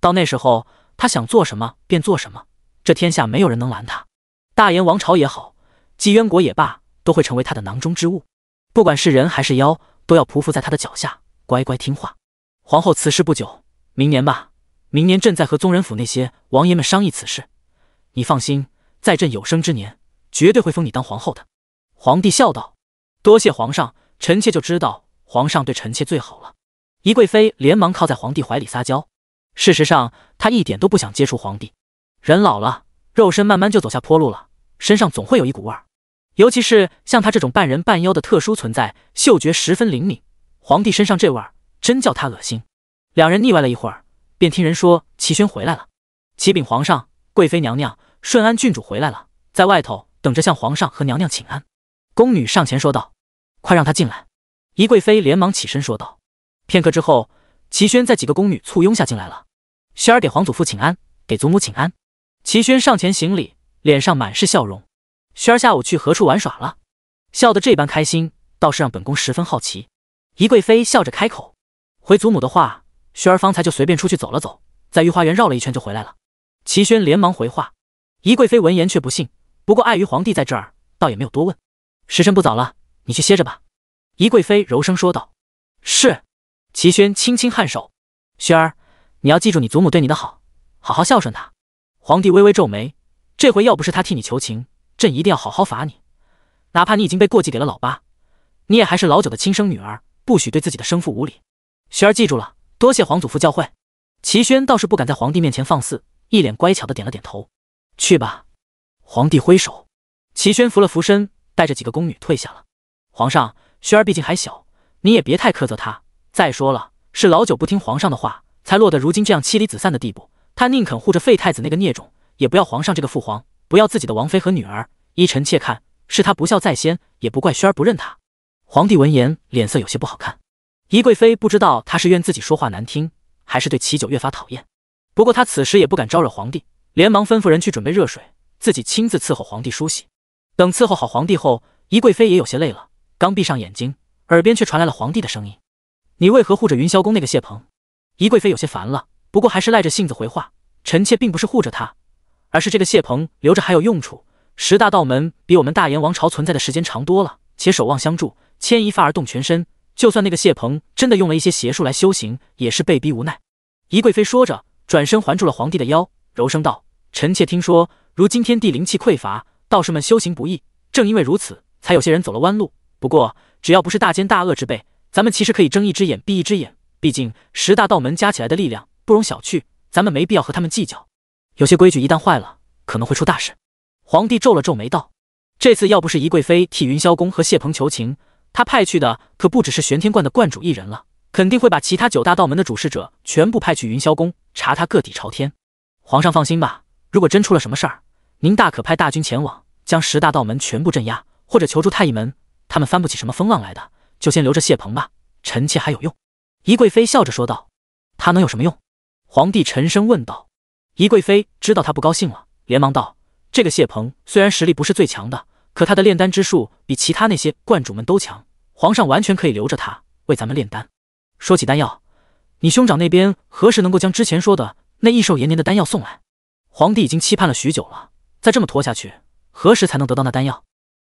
到那时候，她想做什么便做什么，这天下没有人能拦她。大燕王朝也好，纪渊国也罢，都会成为她的囊中之物，不管是人还是妖，都要匍匐在她的脚下，乖乖听话。皇后辞世不久，明年吧，明年朕再和宗人府那些王爷们商议此事。你放心，在朕有生之年，绝对会封你当皇后的。皇帝笑道，多谢皇上，臣妾就知道皇上对臣妾最好了。宜贵妃连忙靠在皇帝怀里撒娇。事实上，她一点都不想接触皇帝。人老了，肉身慢慢就走下坡路了，身上总会有一股味儿。尤其是像她这种半人半妖的特殊存在，嗅觉十分灵敏，皇帝身上这味儿真叫她恶心。两人腻歪了一会儿，便听人说齐宣回来了。启禀皇上，贵妃娘娘，顺安郡主回来了，在外头等着向皇上和娘娘请安。宫女上前说道，快让她进来。宜贵妃连忙起身说道。片刻之后，齐宣在几个宫女簇拥下进来了。轩儿给皇祖父请安，给祖母请安。齐宣上前行礼，脸上满是笑容。轩儿下午去何处玩耍了？笑得这般开心，倒是让本宫十分好奇。宜贵妃笑着开口，回祖母的话，轩儿方才就随便出去走了走，在御花园绕了一圈就回来了。齐宣连忙回话。宜贵妃闻言却不信，不过碍于皇帝在这儿，倒也没有多问。时辰不早了，你去歇着吧。宜贵妃柔声说道。是。齐宣轻轻颔首。轩儿，你要记住你祖母对你的好，好好孝顺她。皇帝微微皱眉，这回要不是他替你求情，朕一定要好好罚你。哪怕你已经被过继给了老八，你也还是老九的亲生女儿，不许对自己的生父无礼。轩儿记住了，多谢皇祖父教诲。齐宣倒是不敢在皇帝面前放肆，一脸乖巧的点了点头。去吧。皇帝挥手，齐宣扶了扶身，带着几个宫女退下了。皇上，轩儿毕竟还小，你也别太苛责她。再说了，是老九不听皇上的话，才落得如今这样妻离子散的地步。他宁肯护着废太子那个孽种，也不要皇上这个父皇，不要自己的王妃和女儿。依臣妾看，是他不孝在先，也不怪萱儿不认他。皇帝闻言，脸色有些不好看。宜贵妃不知道他是怨自己说话难听，还是对齐九越发讨厌。不过他此时也不敢招惹皇帝，连忙吩咐人去准备热水，自己亲自伺候皇帝梳洗。等伺候好皇帝后，宜贵妃也有些累了，刚闭上眼睛，耳边却传来了皇帝的声音：“你为何护着云霄宫那个谢鹏？”宜贵妃有些烦了，不过还是赖着性子回话：“臣妾并不是护着他，而是这个谢鹏留着还有用处。10大道门比我们大燕王朝存在的时间长多了，且守望相助，牵一发而动全身。就算那个谢鹏真的用了一些邪术来修行，也是被逼无奈。”宜贵妃说着，转身环住了皇帝的腰，柔声道：“臣妾听说，如今天地灵气匮乏，道士们修行不易，正因为如此，才有些人走了弯路。不过，只要不是大奸大恶之辈，咱们其实可以睁一只眼闭一只眼。毕竟10大道门加起来的力量不容小觑，咱们没必要和他们计较。有些规矩一旦坏了，可能会出大事。”皇帝皱了皱眉道：“这次要不是宜贵妃替云霄宫和谢鹏求情，他派去的可不只是玄天观的观主一人了，肯定会把其他9大道门的主事者全部派去云霄宫，查他个底朝天。皇上放心吧，如果真出了什么事儿，您大可派大军前往，将10大道门全部镇压，或者求助太医门，他们翻不起什么风浪来的，就先留着谢鹏吧，臣妾还有用。”宜贵妃笑着说道：“他能有什么用？”皇帝沉声问道。宜贵妃知道他不高兴了，连忙道：“这个谢鹏虽然实力不是最强的，可他的炼丹之术比其他那些观主们都强，皇上完全可以留着他为咱们炼丹。说起丹药，你兄长那边何时能够将之前说的那益寿延年的丹药送来？皇帝已经期盼了许久了，再这么拖下去，何时才能得到那丹药？”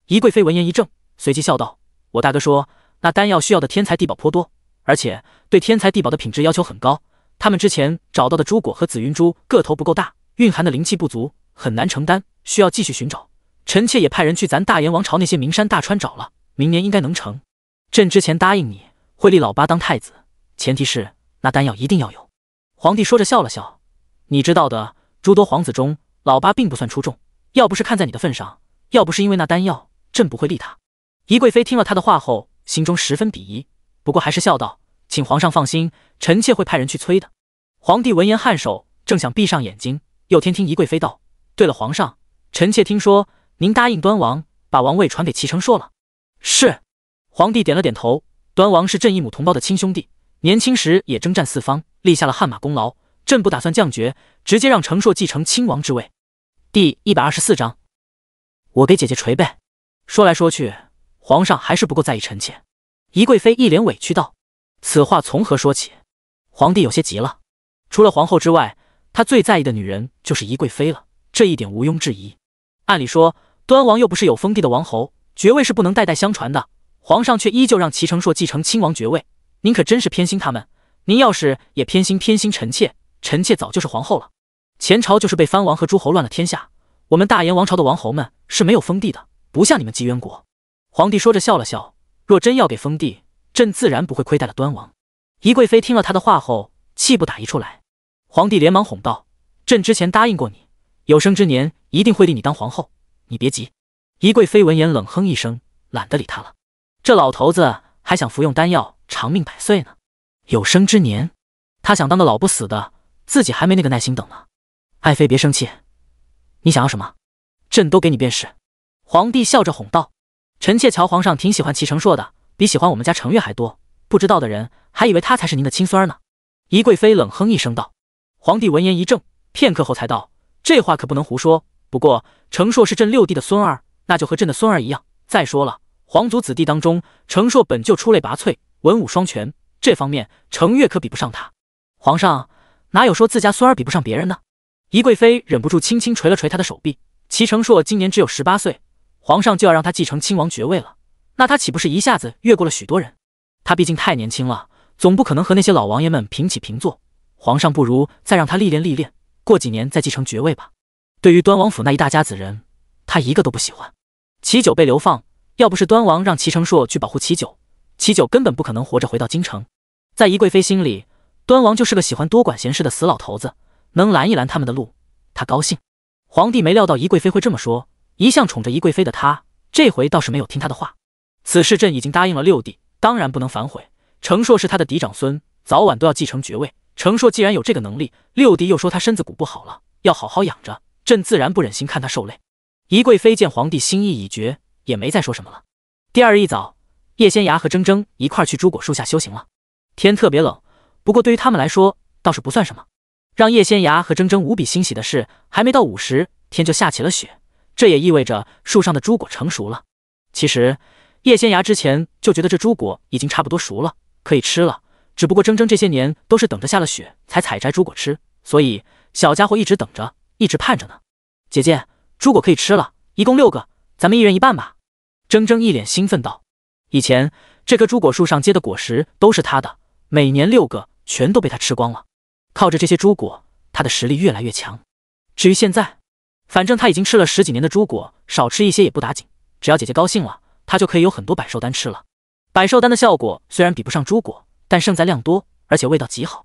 宜贵妃闻言一怔，随即笑道：“我大哥说，那丹药需要的天材地宝颇多，而且对天材地宝的品质要求很高。他们之前找到的朱果和紫云珠个头不够大，蕴含的灵气不足，很难承担，需要继续寻找。臣妾也派人去咱大燕王朝那些名山大川找了，明年应该能成。朕之前答应你会立老八当太子，前提是那丹药一定要有。”皇帝说着笑了笑：“你知道的，诸多皇子中，老八并不算出众，要不是看在你的份上，要不是因为那丹药，朕不会立他。”宜贵妃听了他的话后，心中十分鄙夷，不过还是笑道：“请皇上放心，臣妾会派人去催的。”皇帝闻言颔首，正想闭上眼睛，又听宜贵妃道：“对了，皇上，臣妾听说您答应端王把王位传给齐成硕了。”“是。”皇帝点了点头。端王是朕一母同胞的亲兄弟，年轻时也征战四方，立下了汗马功劳。朕不打算降爵，直接让成硕继承亲王之位。第124章，我给姐姐捶背。说来说去，皇上还是不够在意臣妾。宜贵妃一脸委屈道：“此话从何说起？”皇帝有些急了。除了皇后之外，他最在意的女人就是宜贵妃了，这一点毋庸置疑。按理说，端王又不是有封地的王侯，爵位是不能代代相传的，皇上却依旧让齐成硕继承亲王爵位，您可真是偏心他们。您要是也偏心臣妾，臣妾早就是皇后了。前朝就是被藩王和诸侯乱了天下，我们大燕王朝的王侯们是没有封地的，不像你们姬渊国。”皇帝说着笑了笑：“若真要给封地，朕自然不会亏待了端王。”宜贵妃听了他的话后，气不打一处来。皇帝连忙哄道：“朕之前答应过你，有生之年一定会立你当皇后，你别急。”宜贵妃闻言冷哼一声，懒得理他了。这老头子还想服用丹药长命百岁呢。有生之年，他想当个老不死的，自己还没那个耐心等呢。爱妃别生气，你想要什么，朕都给你便是。皇帝笑着哄道：“臣妾瞧皇上挺喜欢齐成硕的，比喜欢我们家程月还多，不知道的人还以为他才是您的亲孙儿呢。”宜贵妃冷哼一声道。皇帝闻言一怔，片刻后才道：“这话可不能胡说。不过程硕是朕6弟的孙儿，那就和朕的孙儿一样。再说了，皇族子弟当中，程硕本就出类拔萃，文武双全，这方面程月可比不上他。皇上哪有说自家孙儿比不上别人呢？”宜贵妃忍不住轻轻捶了捶他的手臂：“齐成硕今年只有18岁，皇上就要让他继承亲王爵位了，那他岂不是一下子越过了许多人？他毕竟太年轻了，总不可能和那些老王爷们平起平坐。皇上不如再让他历练历练，过几年再继承爵位吧。对于端王府那一大家子人，他一个都不喜欢。齐九被流放，要不是端王让齐成硕去保护齐九，齐九根本不可能活着回到京城。在宜贵妃心里，端王就是个喜欢多管闲事的死老头子，能拦一拦他们的路，他高兴。皇帝没料到宜贵妃会这么说，一向宠着宜贵妃的他，这回倒是没有听他的话。此事朕已经答应了6弟，当然不能反悔。程硕是他的嫡长孙，早晚都要继承爵位。程硕既然有这个能力，6弟又说他身子骨不好了，要好好养着，朕自然不忍心看他受累。宜贵妃见皇帝心意已决，也没再说什么了。第二日一早，叶仙芽和铮铮一块去朱果树下修行了。天特别冷，不过对于他们来说倒是不算什么。让叶仙芽和铮铮无比欣喜的是，还没到午时，天就下起了雪，这也意味着树上的朱果成熟了。其实叶仙芽之前就觉得这朱果已经差不多熟了，可以吃了，只不过铮铮这些年都是等着下了雪才采摘朱果吃，所以小家伙一直等着，一直盼着呢。姐姐，朱果可以吃了，一共6个，咱们一人一半吧。铮铮一脸兴奋道。以前这棵朱果树上结的果实都是他的，每年6个全都被他吃光了。靠着这些朱果，他的实力越来越强。至于现在，反正他已经吃了10几年的朱果，少吃一些也不打紧，只要姐姐高兴了，他就可以有很多百寿丹吃了。百寿丹的效果虽然比不上朱果，但胜在量多，而且味道极好。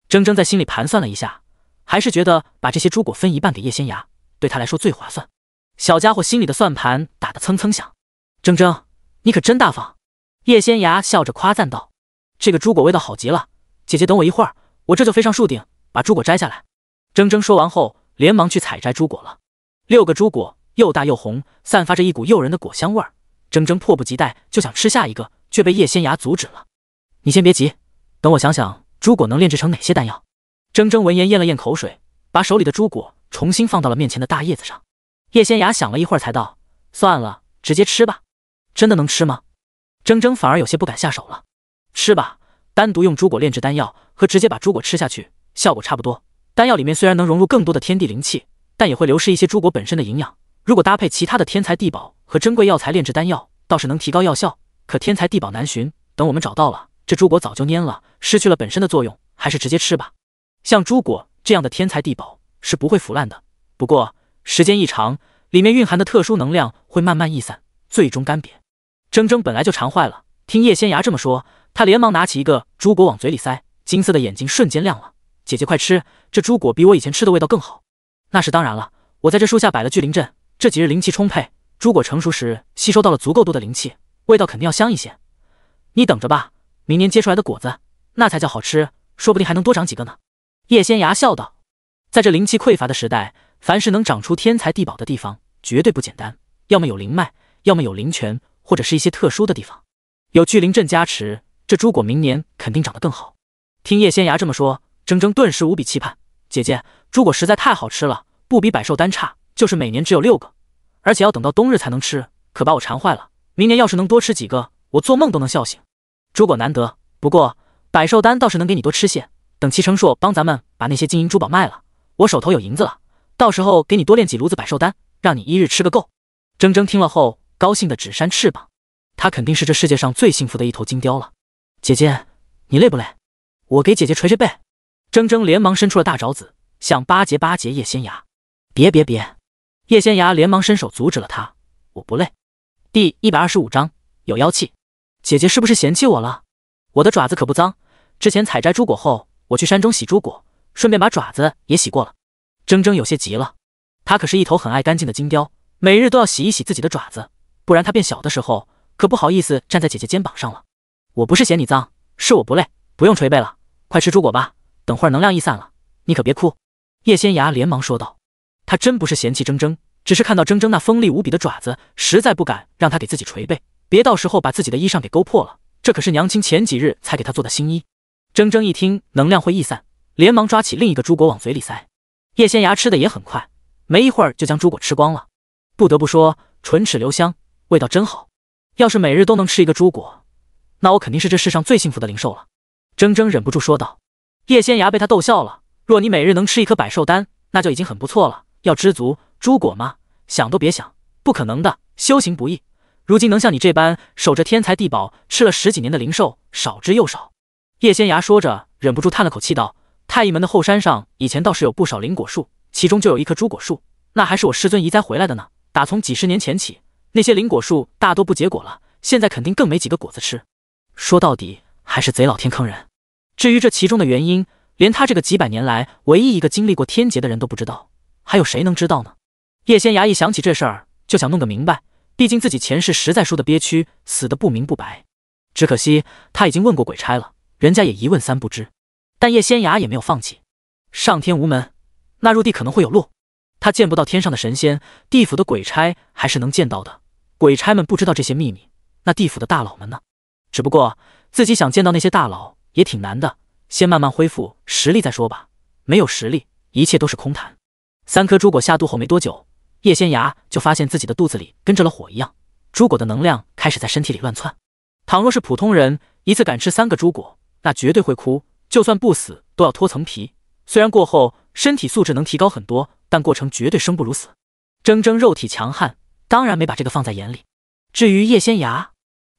铮铮在心里盘算了一下，还是觉得把这些朱果分一半给叶仙芽，对他来说最划算。小家伙心里的算盘打得蹭蹭响。铮铮，你可真大方。叶仙芽笑着夸赞道：“这个朱果味道好极了，姐姐等我一会儿，我这就飞上树顶，把朱果摘下来。”铮铮说完后，连忙去采摘朱果了。6个朱果又大又红，散发着一股诱人的果香味儿。铮铮迫不及待就想吃下一个，却被叶仙芽阻止了。你先别急，等我想想朱果能炼制成哪些丹药。铮铮闻言咽了咽口水，把手里的朱果重新放到了面前的大叶子上。叶仙芽想了一会儿才道：“算了，直接吃吧。”真的能吃吗？铮铮反而有些不敢下手了。吃吧，单独用朱果炼制丹药和直接把朱果吃下去效果差不多。丹药里面虽然能融入更多的天地灵气，但也会流失一些朱果本身的营养。如果搭配其他的天材地宝和珍贵药材炼制丹药，倒是能提高药效。可天材地宝难寻，等我们找到了，这朱果早就蔫了，失去了本身的作用，还是直接吃吧。像朱果这样的天材地宝是不会腐烂的，不过时间一长，里面蕴含的特殊能量会慢慢逸散，最终干瘪。铮铮本来就馋坏了，听叶仙芽这么说，他连忙拿起一个朱果往嘴里塞，金色的眼睛瞬间亮了。姐姐快吃，这朱果比我以前吃的味道更好。那是当然了，我在这树下摆了聚灵阵，这几日灵气充沛，朱果成熟时吸收到了足够多的灵气，味道肯定要香一些。你等着吧，明年结出来的果子那才叫好吃，说不定还能多长几个呢。叶仙芽笑道。在这灵气匮乏的时代，凡是能长出天材地宝的地方绝对不简单，要么有灵脉，要么有灵泉，或者是一些特殊的地方。有聚灵阵加持，这朱果明年肯定长得更好。听叶仙芽这么说，铮铮顿时无比期盼。姐姐，朱果实在太好吃了，不比百寿丹差，就是每年只有6个，而且要等到冬日才能吃，可把我馋坏了。明年要是能多吃几个，我做梦都能笑醒。朱果难得，不过百寿丹倒是能给你多吃些，等齐成硕帮咱们把那些金银珠宝卖了，我手头有银子了，到时候给你多炼几炉子百寿丹，让你一日吃个够。铮铮听了后高兴的直扇翅膀，他肯定是这世界上最幸福的一头金雕了。姐姐，你累不累？我给姐姐捶捶背。铮铮连忙伸出了大爪子，想巴结巴结叶仙芽。别，叶仙芽连忙伸手阻止了他，我不累。第125章有妖气。姐姐是不是嫌弃我了？我的爪子可不脏，之前采摘朱果后，我去山中洗朱果，顺便把爪子也洗过了。铮铮有些急了，他可是一头很爱干净的金雕，每日都要洗一洗自己的爪子，不然他变小的时候可不好意思站在姐姐肩膀上了。我不是嫌你脏，是我不累，不用捶背了，快吃朱果吧，等会儿能量逸散了，你可别哭。叶仙芽连忙说道。他真不是嫌弃铮铮，只是看到铮铮那锋利无比的爪子，实在不敢让他给自己捶背，别到时候把自己的衣裳给勾破了，这可是娘亲前几日才给他做的新衣。铮铮一听能量会逸散，连忙抓起另一个朱果往嘴里塞。叶仙芽吃的也很快，没一会儿就将朱果吃光了。不得不说，唇齿留香，味道真好。要是每日都能吃一个朱果，那我肯定是这世上最幸福的灵兽了。铮铮忍不住说道。叶仙芽被他逗笑了，若你每日能吃一颗百寿丹，那就已经很不错了，要知足。朱果吗？想都别想，不可能的，修行不易。如今能像你这般守着天材地宝吃了10几年的灵兽，少之又少。叶仙芽说着，忍不住叹了口气道：太医门的后山上以前倒是有不少灵果树，其中就有一棵朱果树，那还是我师尊移栽回来的呢。打从几十年前起，那些灵果树大多不结果了，现在肯定更没几个果子吃。说到底还是贼老天坑人。至于这其中的原因，连他这个几百年来唯一一个经历过天劫的人都不知道，还有谁能知道呢？叶仙芽一想起这事儿，就想弄个明白，毕竟自己前世实在输得憋屈，死得不明不白。只可惜他已经问过鬼差了，人家也一问三不知。但叶仙芽也没有放弃，上天无门，那入地可能会有路。他见不到天上的神仙，地府的鬼差还是能见到的。鬼差们不知道这些秘密，那地府的大佬们呢？只不过自己想见到那些大佬也挺难的，先慢慢恢复实力再说吧。没有实力，一切都是空谈。3颗猪果下肚后没多久，叶仙芽就发现自己的肚子里跟着了火一样，猪果的能量开始在身体里乱窜。倘若是普通人，一次敢吃3个猪果，那绝对会哭，就算不死都要脱层皮。虽然过后身体素质能提高很多，但过程绝对生不如死。铮铮肉体强悍，当然没把这个放在眼里。至于叶仙芽，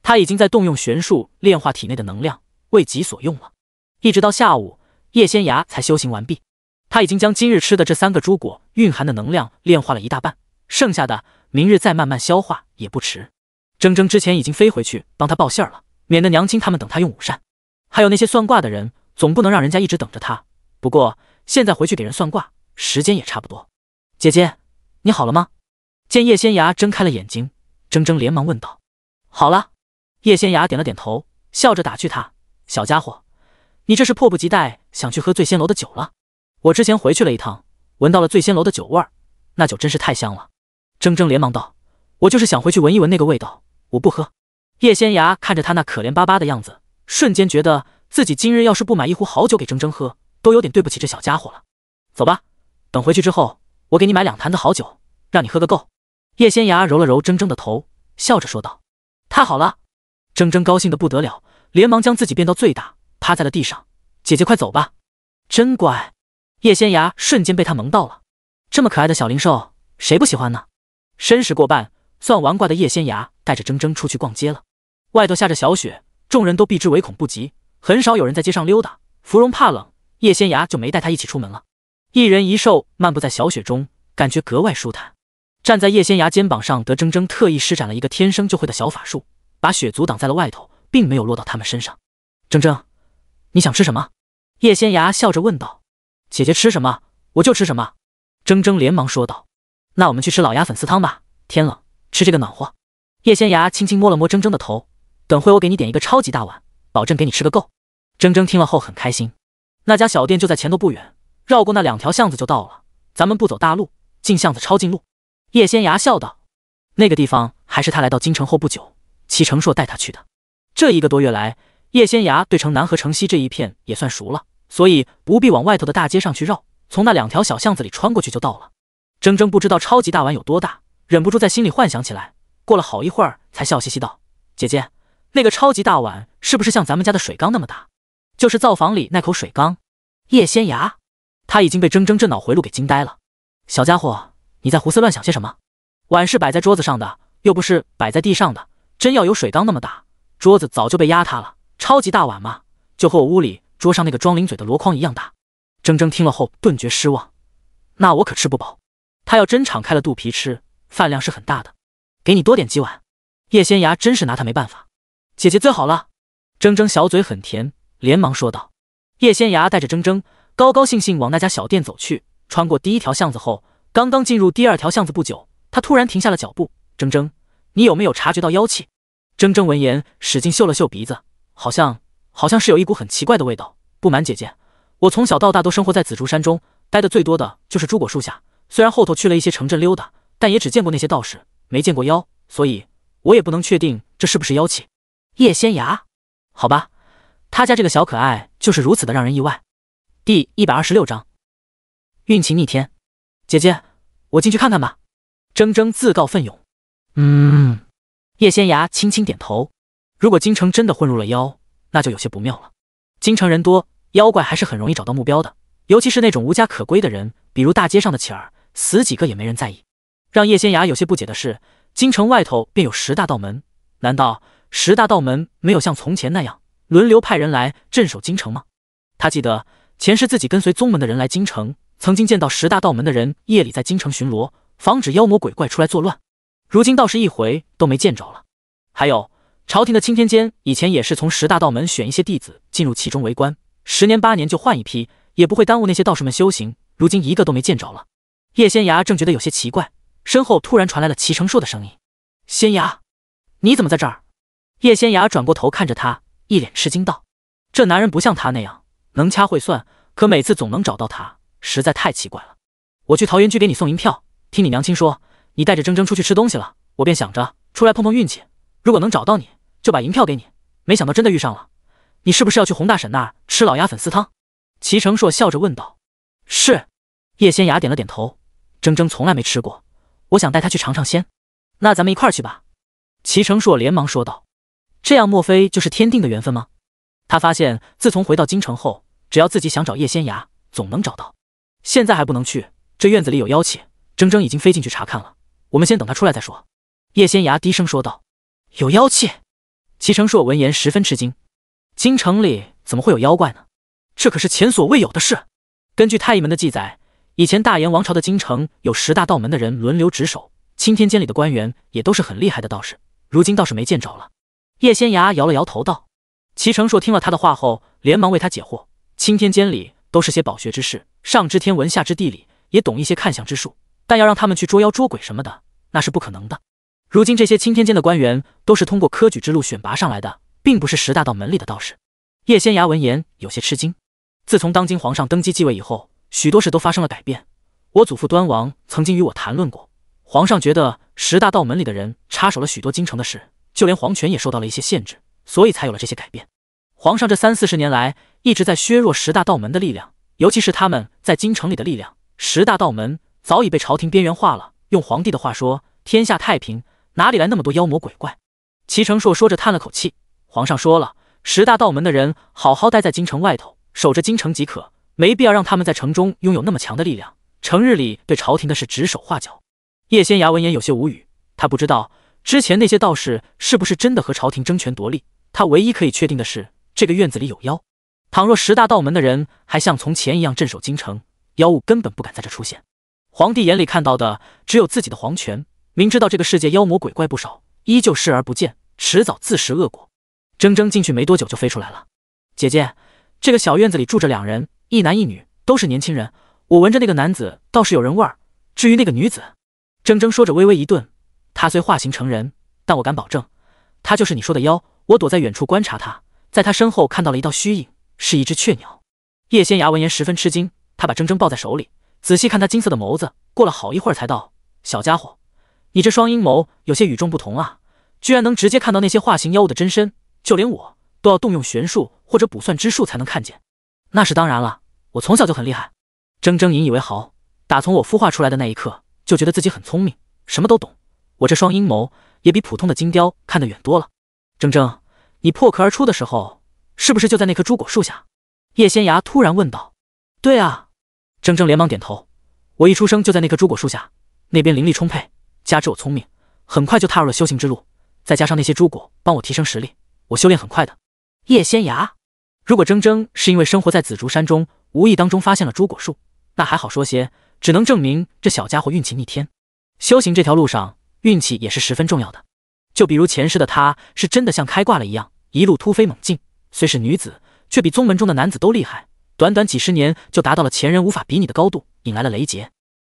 他已经在动用玄术炼化体内的能量，为己所用了。一直到下午，叶仙芽才修行完毕。他已经将今日吃的这3个猪果蕴含的能量炼化了一大半，剩下的明日再慢慢消化也不迟。铮铮之前已经飞回去帮他报信了，免得娘亲他们等他用午膳。还有那些算卦的人，总不能让人家一直等着他。不过现在回去给人算卦，时间也差不多。姐姐，你好了吗？见叶仙芽睁开了眼睛，铮铮连忙问道。好了。叶仙芽点了点头，笑着打趣他：小家伙，你这是迫不及待想去喝醉仙楼的酒了。我之前回去了一趟，闻到了醉仙楼的酒味儿，那酒真是太香了。铮铮连忙道：我就是想回去闻一闻那个味道，我不喝。叶仙芽看着他那可怜巴巴的样子，瞬间觉得自己今日要是不买一壶好酒给铮铮喝，都有点对不起这小家伙了。走吧，等回去之后，我给你买2坛子好酒，让你喝个够。叶仙芽揉了揉铮铮的头，笑着说道：太好了。铮铮高兴得不得了，连忙将自己变到最大，趴在了地上。姐姐快走吧。真乖。叶仙芽瞬间被他萌到了，这么可爱的小灵兽，谁不喜欢呢？申时过半，算完卦的叶仙芽带着铮铮出去逛街了。外头下着小雪，众人都避之唯恐不及，很少有人在街上溜达。芙蓉怕冷，叶仙芽就没带他一起出门了。一人一兽漫步在小雪中，感觉格外舒坦。站在叶仙芽肩膀上，得铮铮特意施展了一个天生就会的小法术，把雪阻挡在了外头，并没有落到他们身上。铮铮，你想吃什么？叶仙芽笑着问道。姐姐吃什么，我就吃什么。铮铮连忙说道。那我们去吃老鸭粉丝汤吧，天冷，吃这个暖和。叶仙芽轻轻摸了摸铮铮的头，等会我给你点一个超级大碗，保证给你吃个够。铮铮听了后很开心。那家小店就在前头不远，绕过那2条巷子就到了。咱们不走大路，进巷子抄近路。叶仙芽笑道。那个地方还是他来到京城后不久，齐成硕带他去的。这1个多月来，叶仙芽对城南和城西这一片也算熟了，所以不必往外头的大街上去绕，从那2条小巷子里穿过去就到了。铮铮不知道超级大碗有多大，忍不住在心里幻想起来。过了好一会儿，才笑嘻嘻道：姐姐，那个超级大碗是不是像咱们家的水缸那么大？就是灶房里那口水缸。叶仙芽，他已经被铮铮这脑回路给惊呆了。小家伙，你在胡思乱想些什么？碗是摆在桌子上的，又不是摆在地上的。真要有水缸那么大，桌子早就被压塌了。超级大碗嘛，就和我屋里桌上那个装零嘴的箩筐一样大。铮铮听了后顿觉失望，那我可吃不饱。他要真敞开了肚皮吃，饭量是很大的。给你多点几碗。叶仙芽真是拿他没办法。姐姐最好了。铮铮小嘴很甜，连忙说道。叶仙芽带着铮铮高高兴兴往那家小店走去。穿过第1条巷子后，刚刚进入第2条巷子不久，他突然停下了脚步。铮铮，你有没有察觉到妖气？铮铮闻言使劲嗅了嗅鼻子，好像是有一股很奇怪的味道。不瞒姐姐，我从小到大都生活在紫竹山中，待的最多的就是猪果树下。虽然后头去了一些城镇溜达，但也只见过那些道士，没见过妖，所以我也不能确定这是不是妖气。叶仙芽，好吧，他家这个小可爱就是如此的让人意外。第126章，运气逆天。姐姐，我进去看看吧。铮铮自告奋勇。叶仙芽轻轻点头。如果京城真的混入了妖，那就有些不妙了。京城人多，妖怪还是很容易找到目标的，尤其是那种无家可归的人，比如大街上的乞儿，死几个也没人在意。让叶仙芽有些不解的是，京城外头便有10大道门，难道10大道门没有像从前那样轮流派人来镇守京城吗？他记得前世自己跟随宗门的人来京城，曾经见到10大道门的人夜里在京城巡逻，防止妖魔鬼怪出来作乱，如今倒是一回都没见着了。还有朝廷的钦天监以前也是从10大道门选一些弟子进入其中为官，10年8年就换一批，也不会耽误那些道士们修行，如今一个都没见着了。叶仙芽正觉得有些奇怪，身后突然传来了齐成硕的声音：仙芽，你怎么在这儿？叶仙芽转过头看着他，一脸吃惊道：这男人不像他那样能掐会算，可每次总能找到他，实在太奇怪了。我去桃源居给你送银票，听你娘亲说你带着铮铮出去吃东西了，我便想着出来碰碰运气，如果能找到你，就把银票给你。没想到真的遇上了，你是不是要去洪大婶那儿吃老鸭粉丝汤？齐成硕笑着问道。是。叶仙雅点了点头，铮铮从来没吃过，我想带他去尝尝鲜。那咱们一块儿去吧。齐成硕连忙说道。这样莫非就是天定的缘分吗？他发现自从回到京城后，只要自己想找叶仙雅，总能找到。现在还不能去，这院子里有妖气，铮铮已经飞进去查看了，我们先等他出来再说。叶仙雅低声说道。有妖气？齐成硕闻言十分吃惊，京城里怎么会有妖怪呢？这可是前所未有的事。根据太医门的记载，以前大炎王朝的京城有10大道门的人轮流值守，青天监里的官员也都是很厉害的道士，如今倒是没见着了。叶仙雅摇了摇头道。齐成硕听了他的话后，连忙为他解惑，青天监里都是些饱学之士，上知天文下知地理，也懂一些看相之术，但要让他们去捉妖捉鬼什么的，那是不可能的。如今这些青天监的官员都是通过科举之路选拔上来的，并不是10大道门里的道士。叶仙雅闻言有些吃惊，自从当今皇上登基继位以后，许多事都发生了改变。我祖父端王曾经与我谈论过，皇上觉得10大道门里的人插手了许多京城的事，就连皇权也受到了一些限制，所以才有了这些改变。皇上这30-40年来一直在削弱10大道门的力量，尤其是他们在京城里的力量。10大道门早已被朝廷边缘化了，用皇帝的话说，天下太平，哪里来那么多妖魔鬼怪？齐成硕说着叹了口气，皇上说了，10大道门的人好好待在京城外头，守着京城即可，没必要让他们在城中拥有那么强的力量，成日里对朝廷的事指手画脚。叶仙雅闻言有些无语，他不知道之前那些道士是不是真的和朝廷争权夺利，他唯一可以确定的是这个院子里有妖。倘若10大道门的人还像从前一样镇守京城，妖物根本不敢在这出现。皇帝眼里看到的只有自己的皇权，明知道这个世界妖魔鬼怪不少，依旧视而不见，迟早自食恶果。铮铮进去没多久就飞出来了。姐姐，这个小院子里住着2人，一男一女，都是年轻人，我闻着那个男子倒是有人味儿，至于那个女子……铮铮说着微微一顿，他虽化形成人，但我敢保证，他就是你说的妖。我躲在远处观察他，在他身后看到了一道虚影，是一只雀鸟。叶仙雅闻言十分吃惊，他把铮铮抱在手里，仔细看他金色的眸子，过了好一会儿才道：小家伙，你这双阴眸有些与众不同啊，居然能直接看到那些化形妖物的真身，就连我都要动用玄术或者卜算之术才能看见。那是当然了，我从小就很厉害。铮铮引以为豪，打从我孵化出来的那一刻，就觉得自己很聪明，什么都懂。我这双阴眸也比普通的金雕看得远多了。铮铮，你破壳而出的时候，是不是就在那棵朱果树下？叶仙芽突然问道。对啊。铮铮连忙点头，我一出生就在那棵朱果树下，那边灵力充沛，加之我聪明，很快就踏入了修行之路，再加上那些朱果帮我提升实力，我修炼很快的。叶仙芽，如果铮铮是因为生活在紫竹山中，无意当中发现了朱果树，那还好说些，只能证明这小家伙运气逆天。修行这条路上，运气也是十分重要的。就比如前世的她是真的像开挂了一样，一路突飞猛进，虽是女子，却比宗门中的男子都厉害，短短几十年就达到了前人无法比拟的高度，引来了雷劫。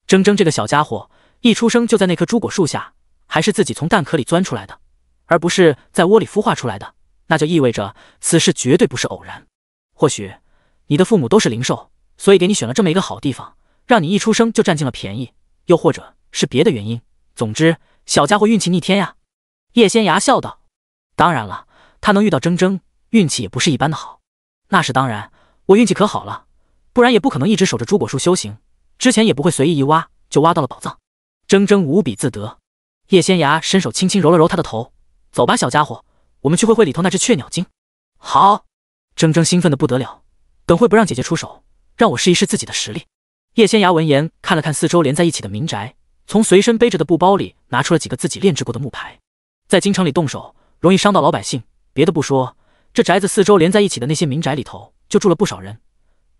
铮铮这个小家伙一出生就在那棵朱果树下，还是自己从蛋壳里钻出来的，而不是在窝里孵化出来的，那就意味着此事绝对不是偶然。或许你的父母都是灵兽，所以给你选了这么一个好地方，让你一出生就占尽了便宜，又或者是别的原因，总之小家伙运气逆天呀。叶仙芽笑道。当然了，他能遇到铮铮，运气也不是一般的好。那是当然，我运气可好了，不然也不可能一直守着朱果树修行，之前也不会随意一挖就挖到了宝藏。铮铮无比自得。叶仙芽伸手轻轻揉了揉他的头，走吧小家伙，我们去会会里头那只雀鸟精。好。铮铮兴奋得不得了，等会不让姐姐出手，让我试一试自己的实力。叶仙芽闻言看了看四周连在一起的民宅，从随身背着的布包里拿出了几个自己炼制过的木牌。在京城里动手容易伤到老百姓，别的不说，这宅子四周连在一起的那些民宅里头就住了不少人。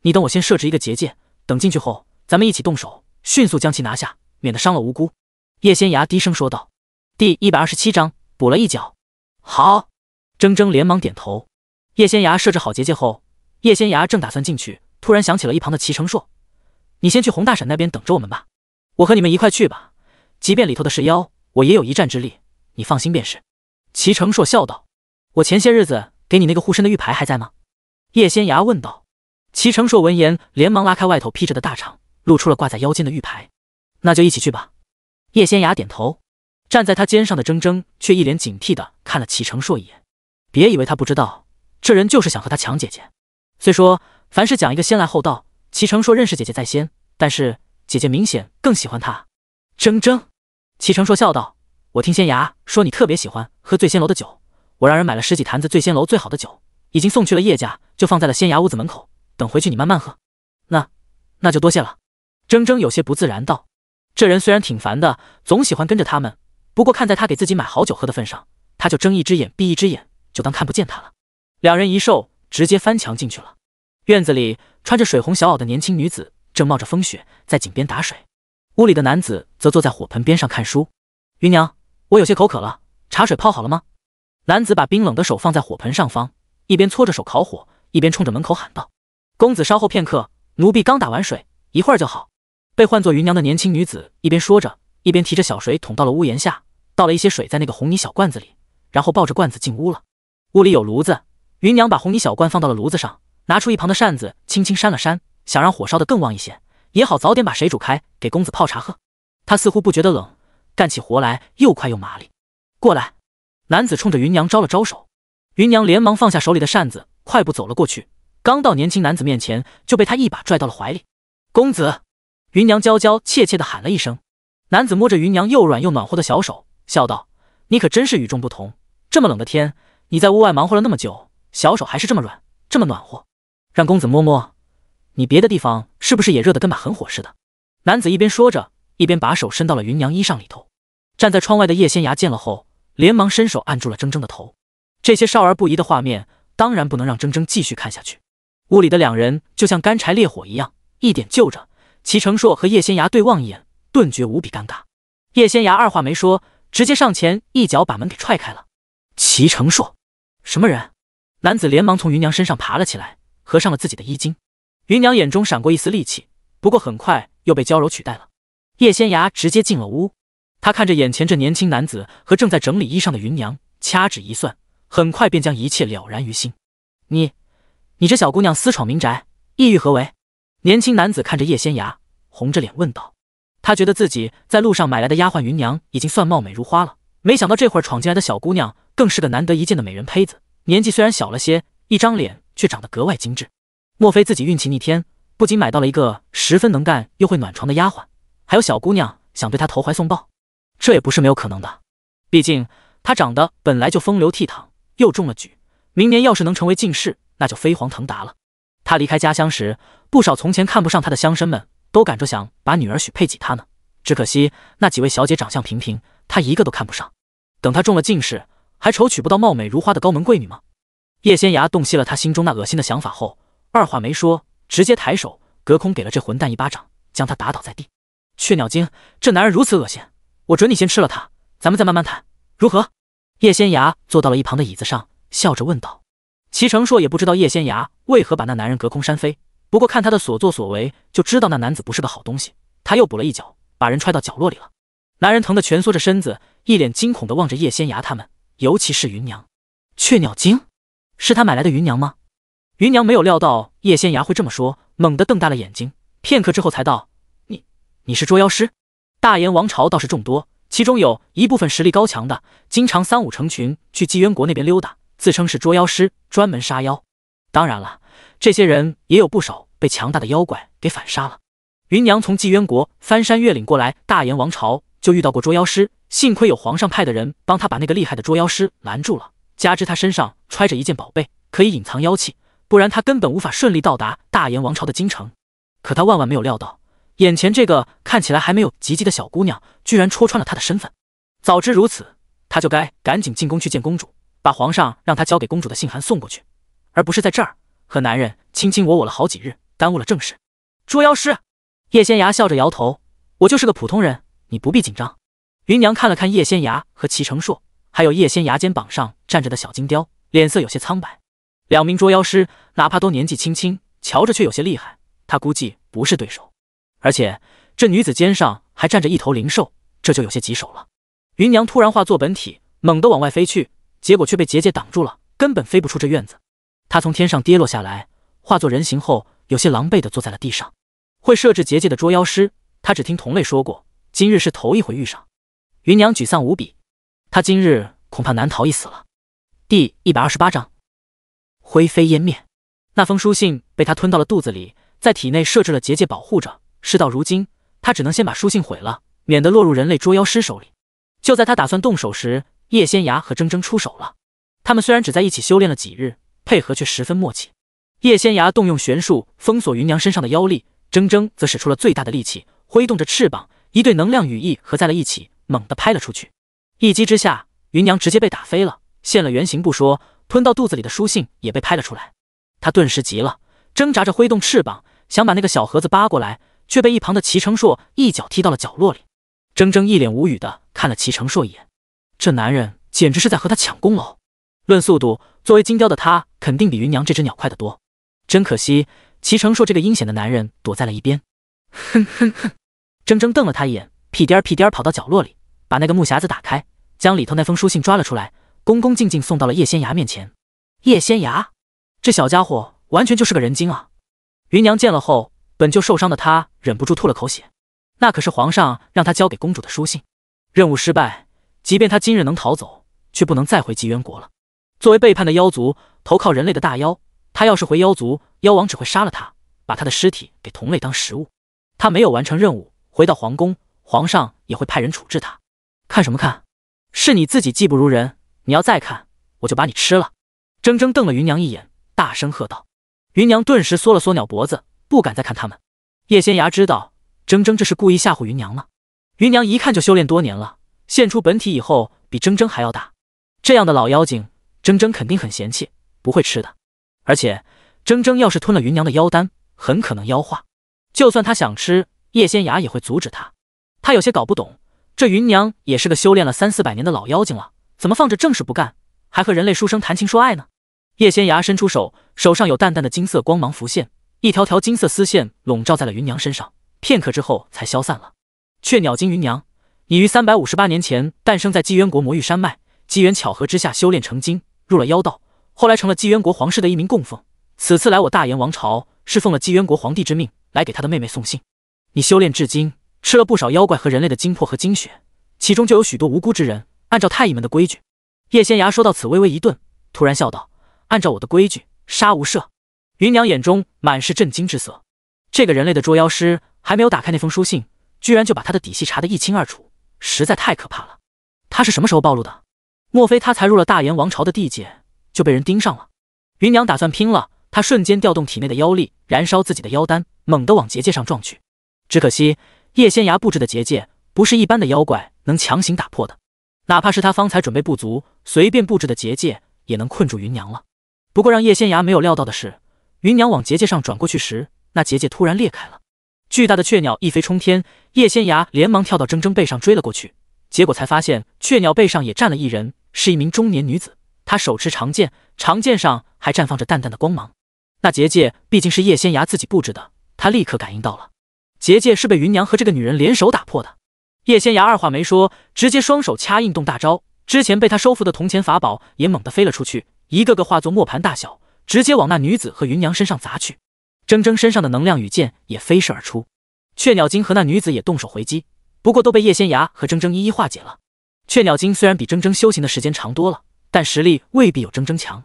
你等我先设置一个结界，等进去后咱们一起动手，迅速将其拿下，免得伤了无辜。叶仙芽低声说道。第127章补了一脚。好。铮铮连忙点头。叶仙芽设置好结界后，叶仙芽正打算进去，突然想起了一旁的齐成硕，你先去洪大婶那边等着我们吧，我和你们一块去吧，即便里头的是妖，我也有一战之力，你放心便是。齐成硕笑道。我前些日子给你那个护身的玉牌还在吗？叶仙芽问道。齐成硕闻言连忙拉开外头披着的大氅，露出了挂在腰间的玉牌。那就一起去吧。叶仙雅点头。站在他肩上的铮铮却一脸警惕地看了齐成硕一眼。别以为他不知道，这人就是想和他抢姐姐。虽说凡事讲一个先来后到，齐成硕认识姐姐在先，但是姐姐明显更喜欢他。铮铮，齐成硕笑道：“我听仙牙说你特别喜欢喝醉仙楼的酒，我让人买了10几坛子醉仙楼最好的酒，已经送去了叶家，就放在了仙牙屋子门口，等回去你慢慢喝。”那就多谢了。铮铮有些不自然道：“这人虽然挺烦的，总喜欢跟着他们，不过看在他给自己买好酒喝的份上，他就睁一只眼闭一只眼，就当看不见他了。”两人一受，直接翻墙进去了。院子里，穿着水红小袄的年轻女子正冒着风雪在井边打水，屋里的男子则坐在火盆边上看书。云娘，我有些口渴了，茶水泡好了吗？男子把冰冷的手放在火盆上方，一边搓着手烤火，一边冲着门口喊道：“公子稍后片刻，奴婢刚打完水，一会儿就好。”被唤作云娘的年轻女子一边说着，一边提着小水桶到了屋檐下，倒了一些水在那个红泥小罐子里，然后抱着罐子进屋了。屋里有炉子，云娘把红泥小罐放到了炉子上，拿出一旁的扇子轻轻扇了扇，想让火烧得更旺一些，也好早点把水煮开，给公子泡茶喝。她似乎不觉得冷，干起活来又快又麻利。过来！男子冲着云娘招了招手，云娘连忙放下手里的扇子，快步走了过去，刚到年轻男子面前，就被他一把拽到了怀里。公子！云娘娇娇怯怯地喊了一声。男子摸着云娘又软又暖和的小手，笑道：“你可真是与众不同，这么冷的天，你在屋外忙活了那么久，小手还是这么软，这么暖和。让公子摸摸，你别的地方是不是也热得跟把狠火似的？”男子一边说着，一边把手伸到了云娘衣裳里头。站在窗外的叶仙牙见了后，连忙伸手按住了铮铮的头。这些少儿不宜的画面，当然不能让铮铮继续看下去。屋里的两人就像干柴烈火一样，一点就着。齐成硕和叶仙牙对望一眼，顿觉无比尴尬。叶仙牙二话没说，直接上前一脚把门给踹开了。齐成硕，什么人？男子连忙从云娘身上爬了起来，合上了自己的衣襟。云娘眼中闪过一丝戾气，不过很快又被娇柔取代了。叶仙牙直接进了屋，他看着眼前这年轻男子和正在整理衣裳的云娘，掐指一算，很快便将一切了然于心。你这小姑娘私闯民宅，意欲何为？年轻男子看着叶仙牙，红着脸问道。他觉得自己在路上买来的丫鬟云娘已经算貌美如花了，没想到这会儿闯进来的小姑娘更是个难得一见的美人胚子，年纪虽然小了些，一张脸却长得格外精致。莫非自己运气逆天，不仅买到了一个十分能干又会暖床的丫鬟，还有小姑娘想对他投怀送抱？这也不是没有可能的，毕竟他长得本来就风流倜傥，又中了举，明年要是能成为进士，那就飞黄腾达了。他离开家乡时，不少从前看不上他的乡绅们都赶着想把女儿许配给他呢，只可惜那几位小姐长相平平，他一个都看不上。等他中了进士，还愁娶不到貌美如花的高门贵女吗？叶仙牙洞悉了他心中那恶心的想法后，二话没说，直接抬手隔空给了这混蛋一巴掌，将他打倒在地。雀鸟精，这男人如此恶心，我准你先吃了他，咱们再慢慢谈，如何？叶仙牙坐到了一旁的椅子上，笑着问道。齐成硕也不知道叶仙牙为何把那男人隔空扇飞，不过看他的所作所为，就知道那男子不是个好东西。他又补了一脚，把人踹到角落里了。男人疼得蜷缩着身子，一脸惊恐地望着叶仙牙他们，尤其是云娘。雀鸟精，是他买来的云娘吗？云娘没有料到叶仙牙会这么说，猛地瞪大了眼睛，片刻之后才道：你是捉妖师？大燕王朝倒是众多，其中有一部分实力高强的，经常3、5成群去纪渊国那边溜达，自称是捉妖师，专门杀妖。当然了，这些人也有不少被强大的妖怪给反杀了。云娘从纪渊国翻山越岭过来，大燕王朝就遇到过捉妖师，幸亏有皇上派的人帮他把那个厉害的捉妖师拦住了，加之他身上揣着一件宝贝，可以隐藏妖气，不然他根本无法顺利到达大燕王朝的京城。可他万万没有料到，眼前这个看起来还没有及笄的小姑娘，居然戳穿了他的身份。早知如此，他就该赶紧进宫去见公主，把皇上让他交给公主的信函送过去，而不是在这儿和男人卿卿我我了好几日，耽误了正事。捉妖师，叶仙牙笑着摇头，我就是个普通人，你不必紧张。云娘看了看叶仙牙和齐成硕，还有叶仙牙肩膀上站着的小金雕，脸色有些苍白。两名捉妖师哪怕都年纪轻轻，瞧着却有些厉害，他估计不是对手。而且这女子肩上还站着一头灵兽，这就有些棘手了。云娘突然化作本体，猛地往外飞去，结果却被结界挡住了，根本飞不出这院子。她从天上跌落下来，化作人形后，有些狼狈地坐在了地上。会设置结界的捉妖师，他只听同类说过，今日是头一回遇上。云娘沮丧无比，他今日恐怕难逃一死了。第128章灰飞烟灭。那封书信被他吞到了肚子里，在体内设置了结界保护着。事到如今，他只能先把书信毁了，免得落入人类捉妖师手里。就在他打算动手时，叶仙芽和铮铮出手了。他们虽然只在一起修炼了几日，配合却十分默契。叶仙芽动用玄术封锁云娘身上的妖力，铮铮则使出了最大的力气，挥动着翅膀，一对能量羽翼合在了一起，猛地拍了出去。一击之下，云娘直接被打飞了，现了原形不说，吞到肚子里的书信也被拍了出来。他顿时急了，挣扎着挥动翅膀，想把那个小盒子扒过来，却被一旁的齐成硕一脚踢到了角落里。铮铮一脸无语的看了齐成硕一眼，这男人简直是在和他抢功劳。论速度，作为金雕的他肯定比云娘这只鸟快得多。真可惜，齐成硕这个阴险的男人躲在了一边。哼哼哼！铮铮瞪了他一眼，屁颠儿屁颠儿跑到角落里，把那个木匣子打开，将里头那封书信抓了出来，恭恭敬敬送到了叶仙芽面前。叶仙芽，这小家伙完全就是个人精啊！云娘见了后，本就受伤的她忍不住吐了口血。那可是皇上让她交给公主的书信，任务失败，即便她今日能逃走，却不能再回姬渊国了。作为背叛的妖族，投靠人类的大妖，他要是回妖族，妖王只会杀了他，把他的尸体给同类当食物。他没有完成任务，回到皇宫，皇上也会派人处置他。看什么看？是你自己技不如人，你要再看，我就把你吃了。铮铮瞪了云娘一眼，大声喝道。云娘顿时缩了缩鸟脖子，不敢再看他们。叶仙芽知道铮铮这是故意吓唬云娘呢。云娘一看就修炼多年了，现出本体以后比铮铮还要大，这样的老妖精铮铮肯定很嫌弃，不会吃的。而且铮铮要是吞了云娘的妖丹，很可能妖化。就算他想吃，叶仙芽也会阻止他。他有些搞不懂，这云娘也是个修炼了300-400年的老妖精了，怎么放着正事不干，还和人类书生谈情说爱呢？叶仙芽伸出手，手上有淡淡的金色光芒浮现，一条条金色丝线笼罩在了云娘身上，片刻之后才消散了。雀鸟精云娘，你于358年前诞生在纪渊国魔域山脉，机缘巧合之下修炼成精，入了妖道，后来成了纪渊国皇室的一名供奉。此次来我大炎王朝，是奉了纪渊国皇帝之命，来给他的妹妹送信。你修炼至今，吃了不少妖怪和人类的精魄和精血，其中就有许多无辜之人。按照太乙们的规矩，叶仙芽说到此微微一顿，突然笑道：按照我的规矩，杀无赦。云娘眼中满是震惊之色，这个人类的捉妖师还没有打开那封书信，居然就把他的底细查得一清二楚，实在太可怕了。他是什么时候暴露的？莫非他才入了大炎王朝的地界，就被人盯上了？云娘打算拼了，她瞬间调动体内的妖力，燃烧自己的妖丹，猛地往结界上撞去。只可惜叶仙芽布置的结界不是一般的妖怪能强行打破的，哪怕是他方才准备不足，随便布置的结界也能困住云娘了。不过让叶仙芽没有料到的是，云娘往结界上转过去时，那结界突然裂开了，巨大的雀鸟一飞冲天，叶仙芽连忙跳到铮铮背上追了过去，结果才发现雀鸟背上也站了一人，是一名中年女子，她手持长剑，长剑上还绽放着淡淡的光芒。那结界毕竟是叶仙芽自己布置的，她立刻感应到了，结界是被云娘和这个女人联手打破的。叶仙芽二话没说，直接双手掐印动大招，之前被她收服的铜钱法宝也猛地飞了出去，一个个化作磨盘大小，直接往那女子和云娘身上砸去。铮铮身上的能量羽箭也飞射而出，雀鸟精和那女子也动手回击，不过都被叶仙芽和铮铮一一化解了。雀鸟精虽然比铮铮修行的时间长多了，但实力未必有铮铮强。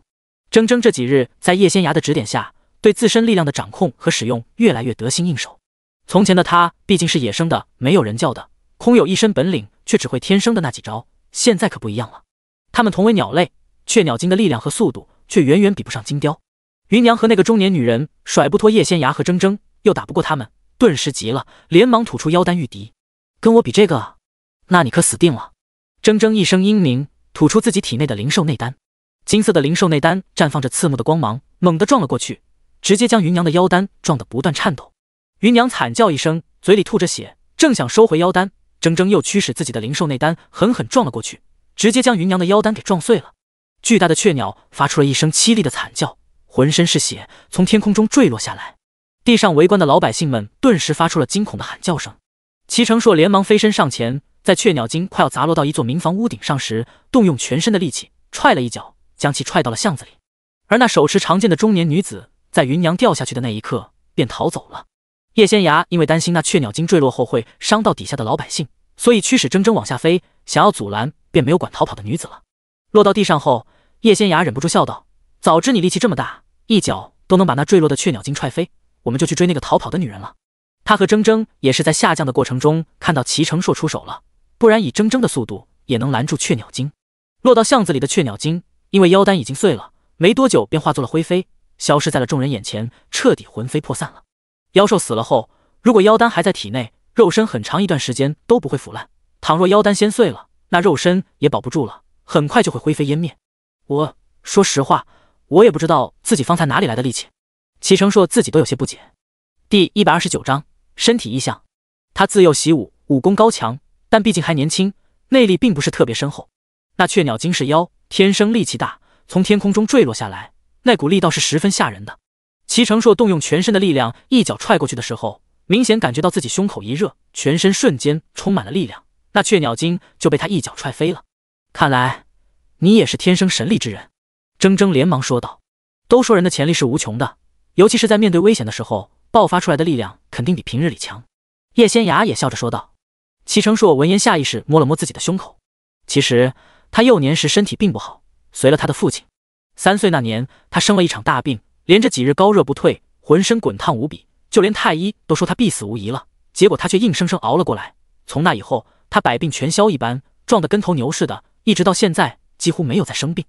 铮铮这几日在叶仙芽的指点下，对自身力量的掌控和使用越来越得心应手。从前的他毕竟是野生的，没有人教的，空有一身本领却只会天生的那几招，现在可不一样了。他们同为鸟类，雀鸟精的力量和速度却远远比不上金雕。云娘和那个中年女人甩不脱叶仙芽和铮铮，又打不过他们，顿时急了，连忙吐出妖丹御敌。跟我比这个，那你可死定了。铮铮一声英鸣，吐出自己体内的灵兽内丹，金色的灵兽内丹绽放着刺目的光芒，猛地撞了过去，直接将云娘的妖丹撞得不断颤抖。云娘惨叫一声，嘴里吐着血，正想收回妖丹，铮铮又驱使自己的灵兽内丹狠狠撞了过去，直接将云娘的妖丹给撞碎了。巨大的雀鸟发出了一声凄厉的惨叫，浑身是血，从天空中坠落下来。地上围观的老百姓们顿时发出了惊恐的喊叫声。齐成硕连忙飞身上前，在雀鸟精快要砸落到一座民房屋顶上时，动用全身的力气踹了一脚，将其踹到了巷子里。而那手持长剑的中年女子，在云娘掉下去的那一刻便逃走了。叶仙崖因为担心那雀鸟精坠落后会伤到底下的老百姓，所以驱使铮铮往下飞，想要阻拦，便没有管逃跑的女子了。落到地上后，叶仙崖忍不住笑道：“早知你力气这么大，一脚都能把那坠落的雀鸟精踹飞，我们就去追那个逃跑的女人了。”他和铮铮也是在下降的过程中看到齐成硕出手了，不然以铮铮的速度也能拦住雀鸟精。落到巷子里的雀鸟精，因为妖丹已经碎了，没多久便化作了灰飞，消失在了众人眼前，彻底魂飞魄散了。妖兽死了后，如果妖丹还在体内，肉身很长一段时间都不会腐烂；倘若妖丹先碎了，那肉身也保不住了，很快就会灰飞烟灭。我说实话，我也不知道自己方才哪里来的力气。齐成硕自己都有些不解。第129章身体异象。他自幼习武，武功高强，但毕竟还年轻，内力并不是特别深厚。那雀鸟精是妖，天生力气大，从天空中坠落下来，那股力道是十分吓人的。齐成硕动用全身的力量一脚踹过去的时候，明显感觉到自己胸口一热，全身瞬间充满了力量，那雀鸟精就被他一脚踹飞了。看来你也是天生神力之人，铮铮连忙说道。都说人的潜力是无穷的，尤其是在面对危险的时候，爆发出来的力量肯定比平日里强。叶仙崖也笑着说道。齐成硕闻言下意识摸了摸自己的胸口，其实他幼年时身体并不好，随了他的父亲。3岁那年，他生了一场大病，连着几日高热不退，浑身滚烫无比，就连太医都说他必死无疑了。结果他却硬生生熬了过来。从那以后，他百病全消一般，壮得跟头牛似的，一直到现在几乎没有再生病。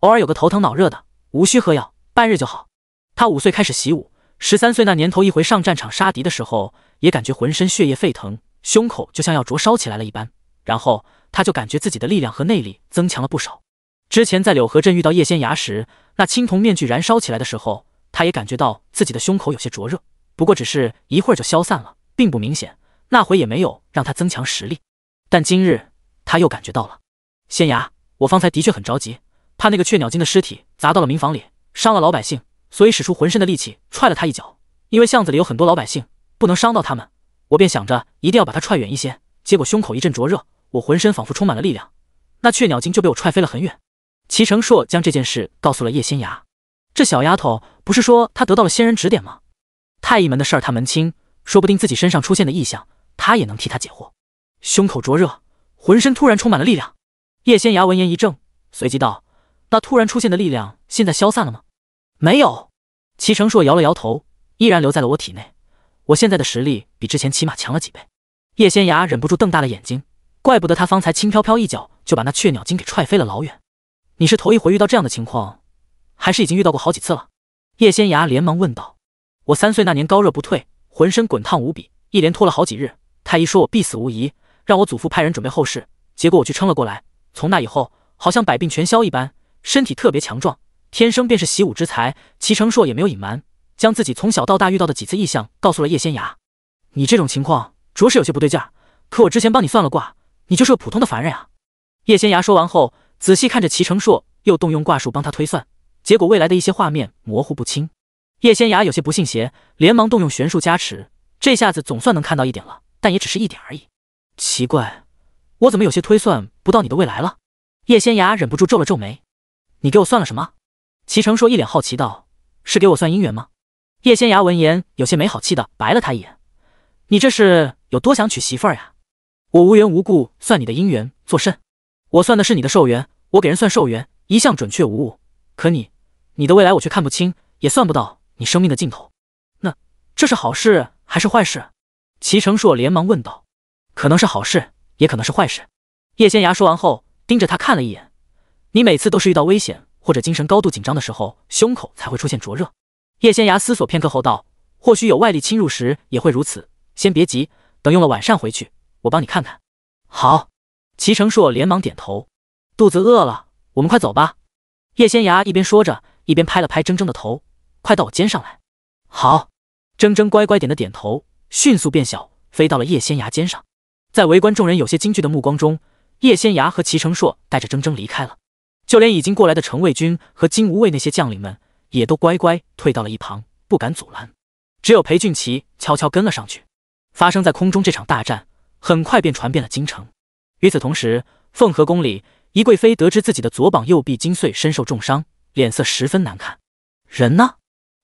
偶尔有个头疼脑热的，无需喝药，半日就好。他5岁开始习武，13岁那年头一回上战场杀敌的时候，也感觉浑身血液沸腾，胸口就像要灼烧起来了一般。然后他就感觉自己的力量和内力增强了不少。之前在柳河镇遇到叶仙崖时，那青铜面具燃烧起来的时候，他也感觉到自己的胸口有些灼热，不过只是一会儿就消散了，并不明显。那回也没有让他增强实力。但今日他又感觉到了。仙崖，我方才的确很着急，怕那个雀鸟精的尸体砸到了民房里，伤了老百姓，所以使出浑身的力气踹了他一脚。因为巷子里有很多老百姓，不能伤到他们，我便想着一定要把他踹远一些。结果胸口一阵灼热，我浑身仿佛充满了力量，那雀鸟精就被我踹飞了很远。齐成硕将这件事告诉了叶仙崖。这小丫头不是说她得到了仙人指点吗？太医门的事儿她门清，说不定自己身上出现的异象，她也能替她解惑。胸口灼热，浑身突然充满了力量。叶仙崖闻言一怔，随即道：“那突然出现的力量现在消散了吗？”没有。齐成硕摇了摇头，依然留在了我体内。我现在的实力比之前起码强了几倍。叶仙崖忍不住瞪大了眼睛，怪不得他方才轻飘飘一脚就把那雀鸟精给踹飞了老远。你是头一回遇到这样的情况，还是已经遇到过好几次了？叶仙崖连忙问道。我3岁那年高热不退，浑身滚烫无比，一连拖了好几日，太医说我必死无疑，让我祖父派人准备后事，结果我去撑了过来。从那以后，好像百病全消一般，身体特别强壮，天生便是习武之才。齐成硕也没有隐瞒，将自己从小到大遇到的几次异象告诉了叶仙崖。你这种情况着实有些不对劲儿，可我之前帮你算了卦，你就是个普通的凡人啊。叶仙崖说完后，仔细看着齐成硕，又动用卦术帮他推算，结果未来的一些画面模糊不清。叶仙崖有些不信邪，连忙动用玄术加持，这下子总算能看到一点了，但也只是一点而已。奇怪，我怎么有些推算不到你的未来了？叶仙崖忍不住皱了皱眉。你给我算了什么？齐成硕一脸好奇道：“是给我算姻缘吗？”叶仙崖闻言有些没好气的白了他一眼：“你这是有多想娶媳妇儿呀？我无缘无故算你的姻缘作甚？我算的是你的寿元，我给人算寿元一向准确无误，可你的未来我却看不清，也算不到你生命的尽头。那这是好事还是坏事？”齐成硕连忙问道。可能是好事，也可能是坏事。叶仙崖说完后，盯着他看了一眼。你每次都是遇到危险或者精神高度紧张的时候，胸口才会出现灼热。叶仙崖思索片刻后道：“或许有外力侵入时也会如此，先别急，等用了晚膳回去，我帮你看看。”好。齐成硕连忙点头。肚子饿了，我们快走吧。叶仙崖一边说着，一边拍了拍铮铮的头：“快到我肩上来。”好。铮铮乖乖点的点头，迅速变小，飞到了叶仙崖肩上。在围观众人有些惊惧的目光中，叶仙崖和齐成硕带着铮铮离开了。就连已经过来的程卫军和金无畏那些将领们也都乖乖退到了一旁，不敢阻拦。只有裴俊奇悄悄跟了上去。发生在空中这场大战很快便传遍了京城。与此同时，凤和宫里，宜贵妃得知自己的左膀右臂筋碎，身受重伤，脸色十分难看。人呢？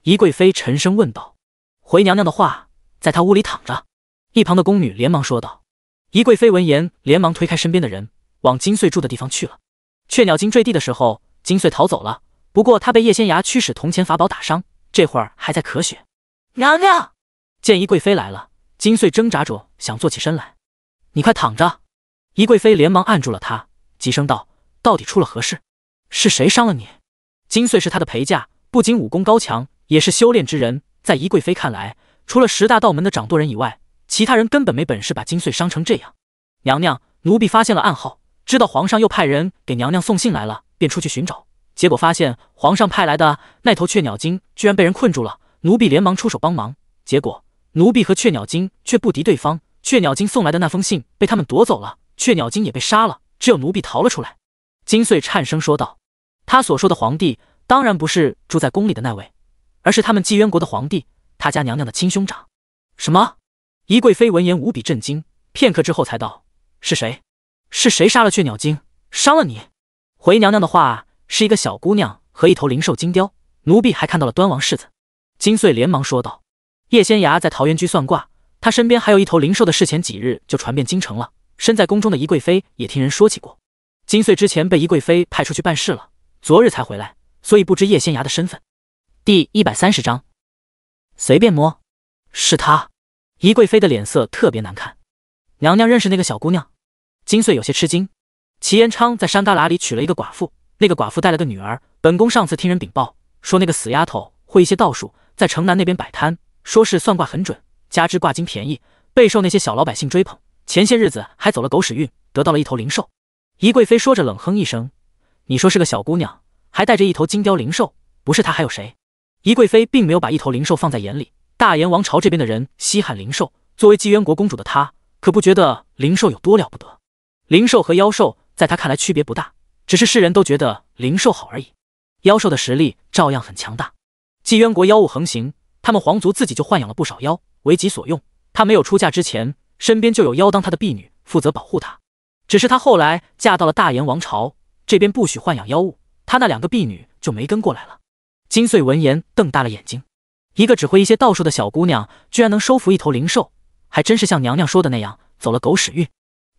宜贵妃沉声问道。回娘娘的话，在他屋里躺着。一旁的宫女连忙说道。宜贵妃闻言，连忙推开身边的人，往金穗住的地方去了。雀鸟精坠地的时候，金穗逃走了，不过他被叶仙崖驱使铜钱法宝打伤，这会儿还在咳血。娘娘见宜贵妃来了，金穗挣扎着想坐起身来。你快躺着！宜贵妃连忙按住了他，急声道：到底出了何事？是谁伤了你？金穗是他的陪嫁，不仅武功高强，也是修炼之人，在宜贵妃看来，除了10大道门的掌舵人以外，其他人根本没本事把金穗伤成这样。娘娘，奴婢发现了暗号，知道皇上又派人给娘娘送信来了，便出去寻找，结果发现皇上派来的那头雀鸟精居然被人困住了，奴婢连忙出手帮忙，结果奴婢和雀鸟精却不敌对方，雀鸟精送来的那封信被他们夺走了，雀鸟精也被杀了，只有奴婢逃了出来。金穗颤声说道。他所说的皇帝当然不是住在宫里的那位，而是他们纪渊国的皇帝，他家娘娘的亲兄长。什么？宜贵妃闻言无比震惊，片刻之后才道：是谁？是谁杀了雀鸟精，伤了你？回娘娘的话，是一个小姑娘和一头灵兽金雕，奴婢还看到了端王世子。金穗连忙说道。叶仙崖在桃源居算卦，他身边还有一头灵兽的事前几日就传遍京城了，身在宫中的宜贵妃也听人说起过。金穗之前被宜贵妃派出去办事了，昨日才回来，所以不知叶仙崖的身份。第130章，随便摸。是他。宜贵妃的脸色特别难看。娘娘认识那个小姑娘？金穗有些吃惊。齐延昌在山旮旯里娶了一个寡妇，那个寡妇带了个女儿，本宫上次听人禀报说那个死丫头会一些道术，在城南那边摆摊，说是算卦很准，加之卦金便宜，备受那些小老百姓追捧，前些日子还走了狗屎运，得到了一头灵兽。宜贵妃说着冷哼一声，你说是个小姑娘，还带着一头金雕灵兽，不是她还有谁？宜贵妃并没有把一头灵兽放在眼里，大燕王朝这边的人稀罕灵兽，作为纪渊国公主的她，可不觉得灵兽有多了不得。灵兽和妖兽在她看来区别不大，只是世人都觉得灵兽好而已。妖兽的实力照样很强大，纪渊国妖物横行，他们皇族自己就豢养了不少妖，为己所用。她没有出嫁之前，身边就有妖当她的婢女，负责保护她。只是她后来嫁到了大燕王朝，这边不许豢养妖物，她那2个婢女就没跟过来了。金穗闻言瞪大了眼睛，一个只会一些道术的小姑娘，居然能收服一头灵兽，还真是像娘娘说的那样，走了狗屎运。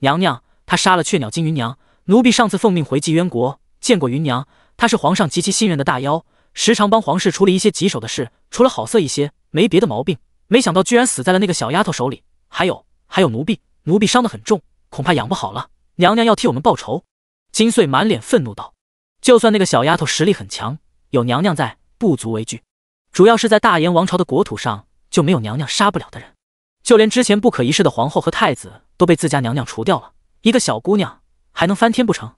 娘娘，她杀了雀鸟精芸娘，奴婢上次奉命回纪渊国，见过芸娘，她是皇上极其信任的大妖，时常帮皇室处理一些棘手的事，除了好色一些，没别的毛病。没想到居然死在了那个小丫头手里。还有奴婢伤得很重，恐怕养不好了，娘娘要替我们报仇。金穗满脸愤怒道。就算那个小丫头实力很强，有娘娘在，不足为惧。主要是在大燕王朝的国土上，就没有娘娘杀不了的人。就连之前不可一世的皇后和太子都被自家娘娘除掉了，一个小姑娘还能翻天不成？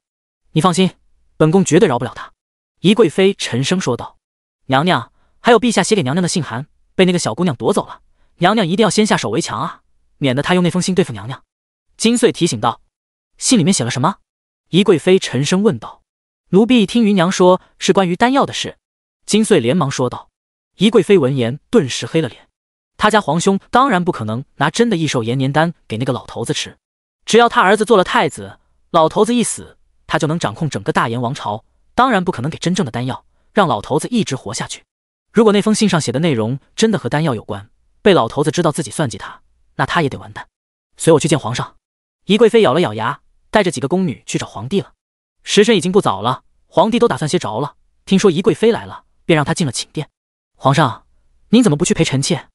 你放心，本宫绝对饶不了她。宜贵妃沉声说道。娘娘，还有陛下写给娘娘的信函被那个小姑娘夺走了，娘娘一定要先下手为强啊，免得她用那封信对付娘娘。金穗提醒道。信里面写了什么？宜贵妃沉声问道。奴婢听芸娘说是关于丹药的事。金穗连忙说道。宜贵妃闻言顿时黑了脸，他家皇兄当然不可能拿真的异兽延年丹给那个老头子吃，只要他儿子做了太子，老头子一死，他就能掌控整个大燕王朝，当然不可能给真正的丹药，让老头子一直活下去。如果那封信上写的内容真的和丹药有关，被老头子知道自己算计他，那他也得完蛋。随我去见皇上。宜贵妃咬了咬牙，带着几个宫女去找皇帝了。时辰已经不早了，皇帝都打算歇着了，听说宜贵妃来了，便让他进了寝殿。皇上，您怎么不去陪臣妾？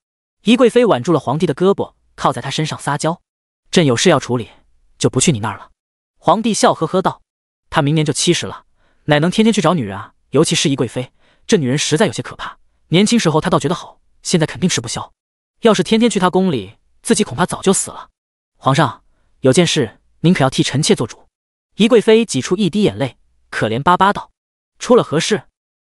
宜贵妃挽住了皇帝的胳膊，靠在他身上撒娇。朕有事要处理，就不去你那儿了。皇帝笑呵呵道。他明年就70了，哪能天天去找女人啊？尤其是宜贵妃，这女人实在有些可怕。年轻时候他倒觉得好，现在肯定吃不消。要是天天去他宫里，自己恐怕早就死了。皇上，有件事您可要替臣妾做主。宜贵妃挤出一滴眼泪，可怜巴巴道。出了何事？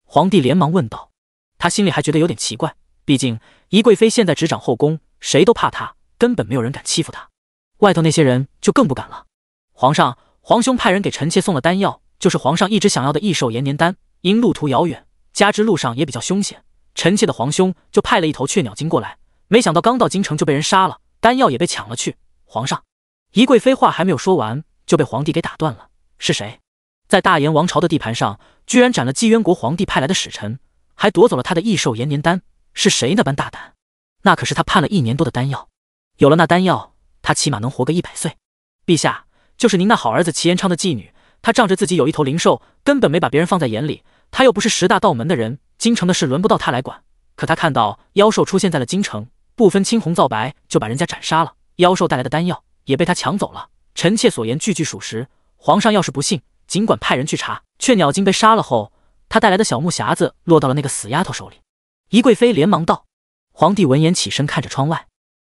皇帝连忙问道。他心里还觉得有点奇怪，毕竟宜贵妃现在执掌后宫，谁都怕她，根本没有人敢欺负她。外头那些人就更不敢了。皇上，皇兄派人给臣妾送了丹药，就是皇上一直想要的异兽延年丹，因路途遥远，加之路上也比较凶险，臣妾的皇兄就派了一头雀鸟精过来，没想到刚到京城就被人杀了，丹药也被抢了去。皇上，宜贵妃话还没有说完，就被皇帝给打断了。是谁？在大燕王朝的地盘上，居然斩了纪渊国皇帝派来的使臣，还夺走了他的异兽延年丹，是谁那般大胆？那可是他盼了1年多的丹药，有了那丹药，他起码能活个100岁。陛下，就是您那好儿子齐延昌的妓女，她仗着自己有一头灵兽，根本没把别人放在眼里。他又不是10大道门的人，京城的事轮不到他来管。可他看到妖兽出现在了京城，不分青红皂白就把人家斩杀了。妖兽带来的丹药也被他抢走了。臣妾所言句句属实，皇上要是不信，尽管派人去查。却鸟精被杀了后，他带来的小木匣子落到了那个死丫头手里。宜贵妃连忙道。皇帝闻言起身看着窗外，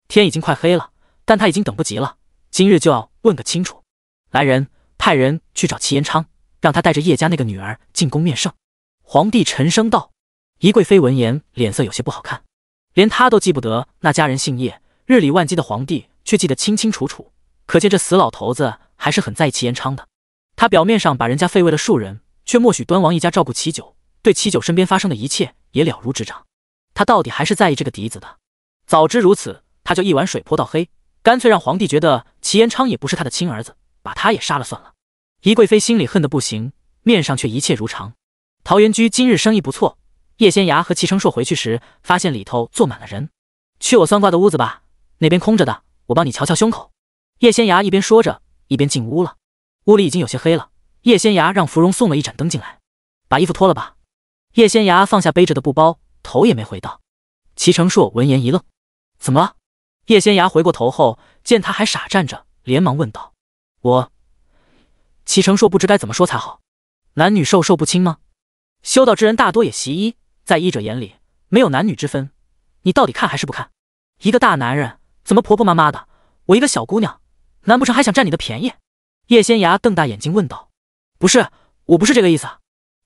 天已经快黑了，但他已经等不及了，今日就要问个清楚。来人，派人去找齐延昌，让他带着叶家那个女儿进宫面圣。皇帝沉声道。宜贵妃闻言脸色有些不好看，连他都记不得那家人姓叶，日理万机的皇帝却记得清清楚楚，可见这死老头子还是很在意齐延昌的。他表面上把人家废位了数人，却默许端王一家照顾齐九，对齐九身边发生的一切也了如指掌。他到底还是在意这个嫡子的。早知如此，他就一碗水泼到黑，干脆让皇帝觉得齐延昌也不是他的亲儿子，把他也杀了算了。宜贵妃心里恨得不行，面上却一切如常。桃源居今日生意不错，叶仙崖和齐承硕回去时，发现里头坐满了人。去我算卦的屋子吧，那边空着的，我帮你瞧瞧胸口。叶仙崖一边说着，一边进屋了。屋里已经有些黑了，叶仙崖让芙蓉送了一盏灯进来。把衣服脱了吧。叶仙崖放下背着的布包，头也没回道。齐承硕闻言一愣，怎么了？叶仙崖回过头后，见他还傻站着，连忙问道。齐承硕不知该怎么说才好。男女授受不亲吗？修道之人大多也习医，在医者眼里没有男女之分，你到底看还是不看？一个大男人怎么婆婆妈妈的，我一个小姑娘，难不成还想占你的便宜？叶仙崖瞪大眼睛问道。不是，我不是这个意思。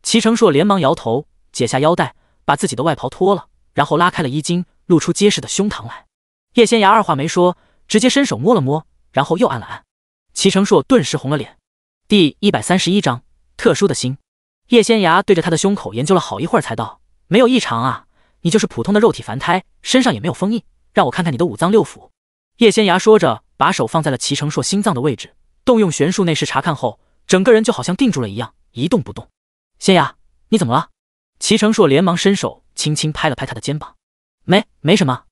齐承硕连忙摇头，解下腰带，把自己的外袍脱了，然后拉开了衣襟，露出结实的胸膛来。叶仙崖二话没说，直接伸手摸了摸，然后又按了按。齐承硕顿时红了脸。第131章特殊的心。叶仙崖对着他的胸口研究了好一会儿，才道：没有异常啊，你就是普通的肉体凡胎，身上也没有封印，让我看看你的五脏六腑。叶仙崖说着，把手放在了齐承硕心脏的位置，动用玄术内视查看后，整个人就好像定住了一样，一动不动。仙崖，你怎么了？齐承硕连忙伸手轻轻拍了拍他的肩膀。没什么。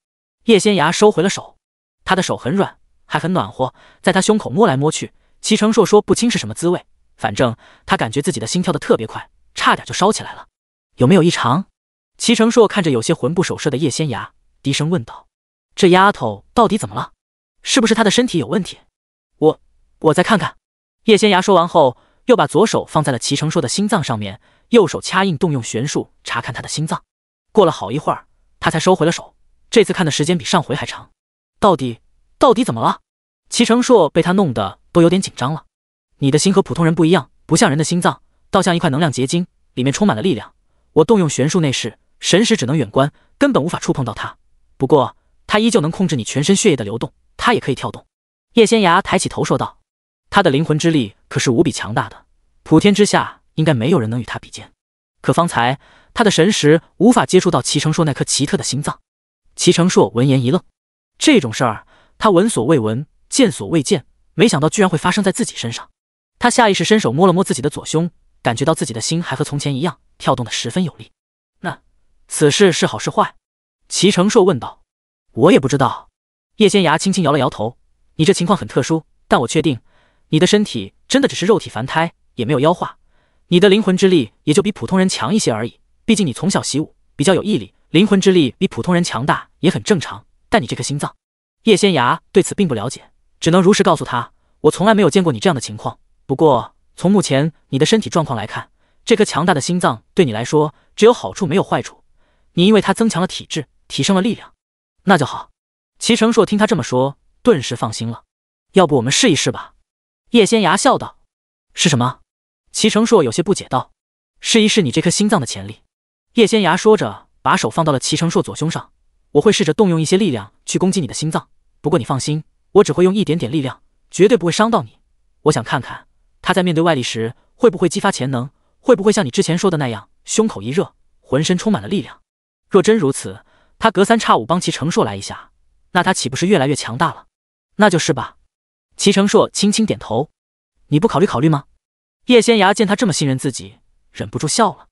叶仙崖收回了手，他的手很软，还很暖和，在他胸口摸来摸去。齐承硕说不清是什么滋味，反正他感觉自己的心跳得特别快，差点就烧起来了。有没有异常？齐承硕看着有些魂不守舍的叶仙崖，低声问道。这丫头到底怎么了？是不是她的身体有问题？我再看看。叶仙崖说完后，又把左手放在了齐承硕的心脏上面，右手掐印动用玄术查看他的心脏。过了好一会儿，他才收回了手，这次看的时间比上回还长。到底怎么了？齐承硕被他弄得都有点紧张了。你的心和普通人不一样，不像人的心脏，倒像一块能量结晶，里面充满了力量。我动用玄术内视，神识只能远观，根本无法触碰到它。不过它依旧能控制你全身血液的流动，它也可以跳动。叶仙崖抬起头说道。他的灵魂之力可是无比强大的，普天之下应该没有人能与他比肩。可方才他的神识无法接触到齐承硕那颗奇特的心脏。齐承硕闻言一愣，这种事儿他闻所未闻，见所未见，没想到居然会发生在自己身上。他下意识伸手摸了摸自己的左胸，感觉到自己的心还和从前一样，跳动得十分有力。那此事是好是坏？齐承硕问道。我也不知道。叶仙崖轻轻摇了摇头。你这情况很特殊，但我确定你的身体真的只是肉体凡胎，也没有妖化，你的灵魂之力也就比普通人强一些而已。毕竟你从小习武，比较有毅力，灵魂之力比普通人强大也很正常。但你这颗心脏……叶仙崖对此并不了解，只能如实告诉他，我从来没有见过你这样的情况。不过从目前你的身体状况来看，这颗强大的心脏对你来说只有好处没有坏处。你因为它增强了体质，提升了力量，那就好。齐承硕听他这么说，顿时放心了。要不我们试一试吧？叶仙崖笑道。是什么？齐承硕有些不解道。试一试你这颗心脏的潜力。叶仙崖说着，把手放到了齐承硕左胸上。我会试着动用一些力量去攻击你的心脏，不过你放心，我只会用一点点力量，绝对不会伤到你。我想看看他在面对外力时会不会激发潜能，会不会像你之前说的那样，胸口一热，浑身充满了力量。若真如此，他隔三差五帮齐承硕来一下，那他岂不是越来越强大了？那就是吧。齐承硕轻轻点头。你不考虑吗？叶仙崖见他这么信任自己，忍不住笑了。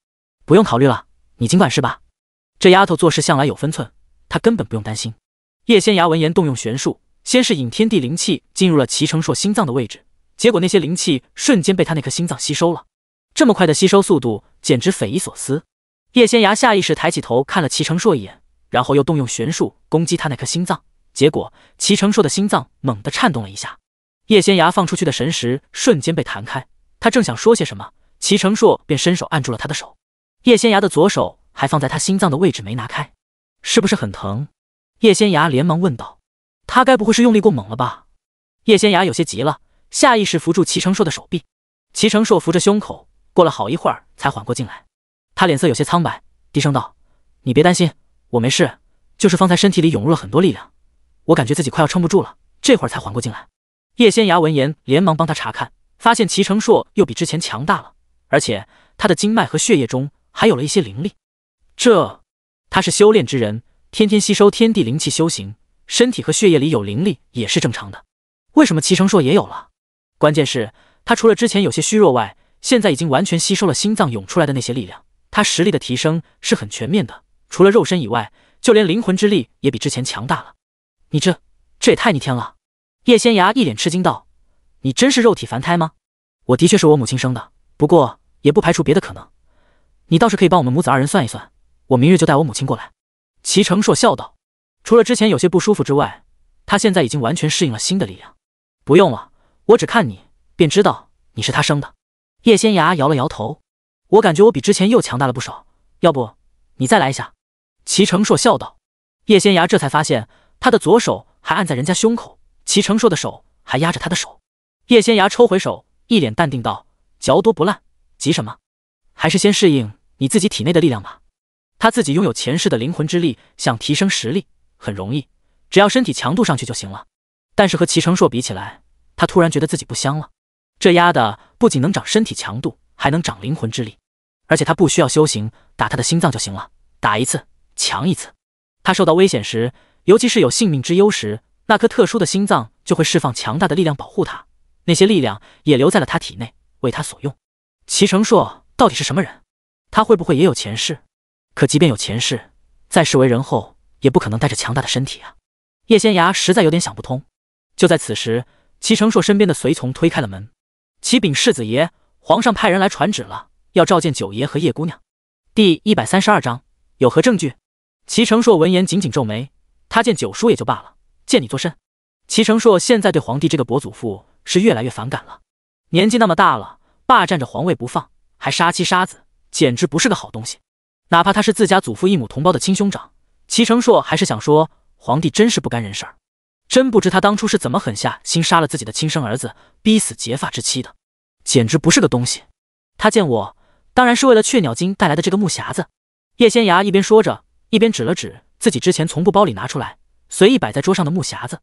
不用考虑了，你尽管试吧。这丫头做事向来有分寸，她根本不用担心。叶仙涯闻言动用玄术，先是引天地灵气进入了齐成硕心脏的位置，结果那些灵气瞬间被他那颗心脏吸收了。这么快的吸收速度，简直匪夷所思。叶仙涯下意识抬起头看了齐成硕一眼，然后又动用玄术攻击他那颗心脏，结果齐成硕的心脏猛地颤动了一下。叶仙涯放出去的神识瞬间被弹开，他正想说些什么，齐成硕便伸手按住了他的手。叶仙涯的左手还放在他心脏的位置没拿开，是不是很疼？叶仙涯连忙问道。他该不会是用力过猛了吧？叶仙涯有些急了，下意识扶住齐成硕的手臂。齐成硕扶着胸口，过了好一会儿才缓过劲来。他脸色有些苍白，低声道：“你别担心，我没事，就是方才身体里涌入了很多力量，我感觉自己快要撑不住了，这会儿才缓过劲来。”叶仙涯闻言连忙帮他查看，发现齐成硕又比之前强大了，而且他的经脉和血液中还有了一些灵力。他是修炼之人，天天吸收天地灵气修行，身体和血液里有灵力也是正常的。为什么齐成硕也有了？关键是他除了之前有些虚弱外，现在已经完全吸收了心脏涌出来的那些力量，他实力的提升是很全面的，除了肉身以外，就连灵魂之力也比之前强大了。你这也太逆天了！叶仙涯一脸吃惊道：“你真是肉体凡胎吗？”“我的确是我母亲生的，不过也不排除别的可能。你倒是可以帮我们母子二人算一算，我明日就带我母亲过来。”齐成硕笑道。除了之前有些不舒服之外，他现在已经完全适应了新的力量。不用了，我只看你便知道你是他生的。叶仙涯摇了摇头，我感觉我比之前又强大了不少，要不你再来一下？齐成硕笑道。叶仙涯这才发现他的左手还按在人家胸口，齐成硕的手还压着他的手。叶仙涯抽回手，一脸淡定道：“嚼多不烂，急什么？还是先适应你自己体内的力量吧。”他自己拥有前世的灵魂之力，想提升实力很容易，只要身体强度上去就行了。但是和齐成硕比起来，他突然觉得自己不香了。这丫的不仅能长身体强度，还能长灵魂之力，而且他不需要修行，打他的心脏就行了，打一次强一次。他受到危险时，尤其是有性命之忧时，那颗特殊的心脏就会释放强大的力量保护他，那些力量也留在了他体内，为他所用。齐成硕到底是什么人？他会不会也有前世？可即便有前世，在世为人后，也不可能带着强大的身体啊！叶仙涯实在有点想不通。就在此时，齐成硕身边的随从推开了门。启禀世子爷，皇上派人来传旨了，要召见九爷和叶姑娘。第132章，有何证据？齐成硕闻言紧紧皱眉，他见九叔也就罢了，见你作甚？齐成硕现在对皇帝这个伯祖父是越来越反感了。年纪那么大了，霸占着皇位不放，还杀妻杀子，简直不是个好东西。哪怕他是自家祖父异母同胞的亲兄长，齐成硕还是想说，皇帝真是不干人事儿，真不知他当初是怎么狠下心杀了自己的亲生儿子，逼死结发之妻的，简直不是个东西。他见我，当然是为了雀鸟精带来的这个木匣子。叶仙涯一边说着，一边指了指自己之前从布包里拿出来，随意摆在桌上的木匣子。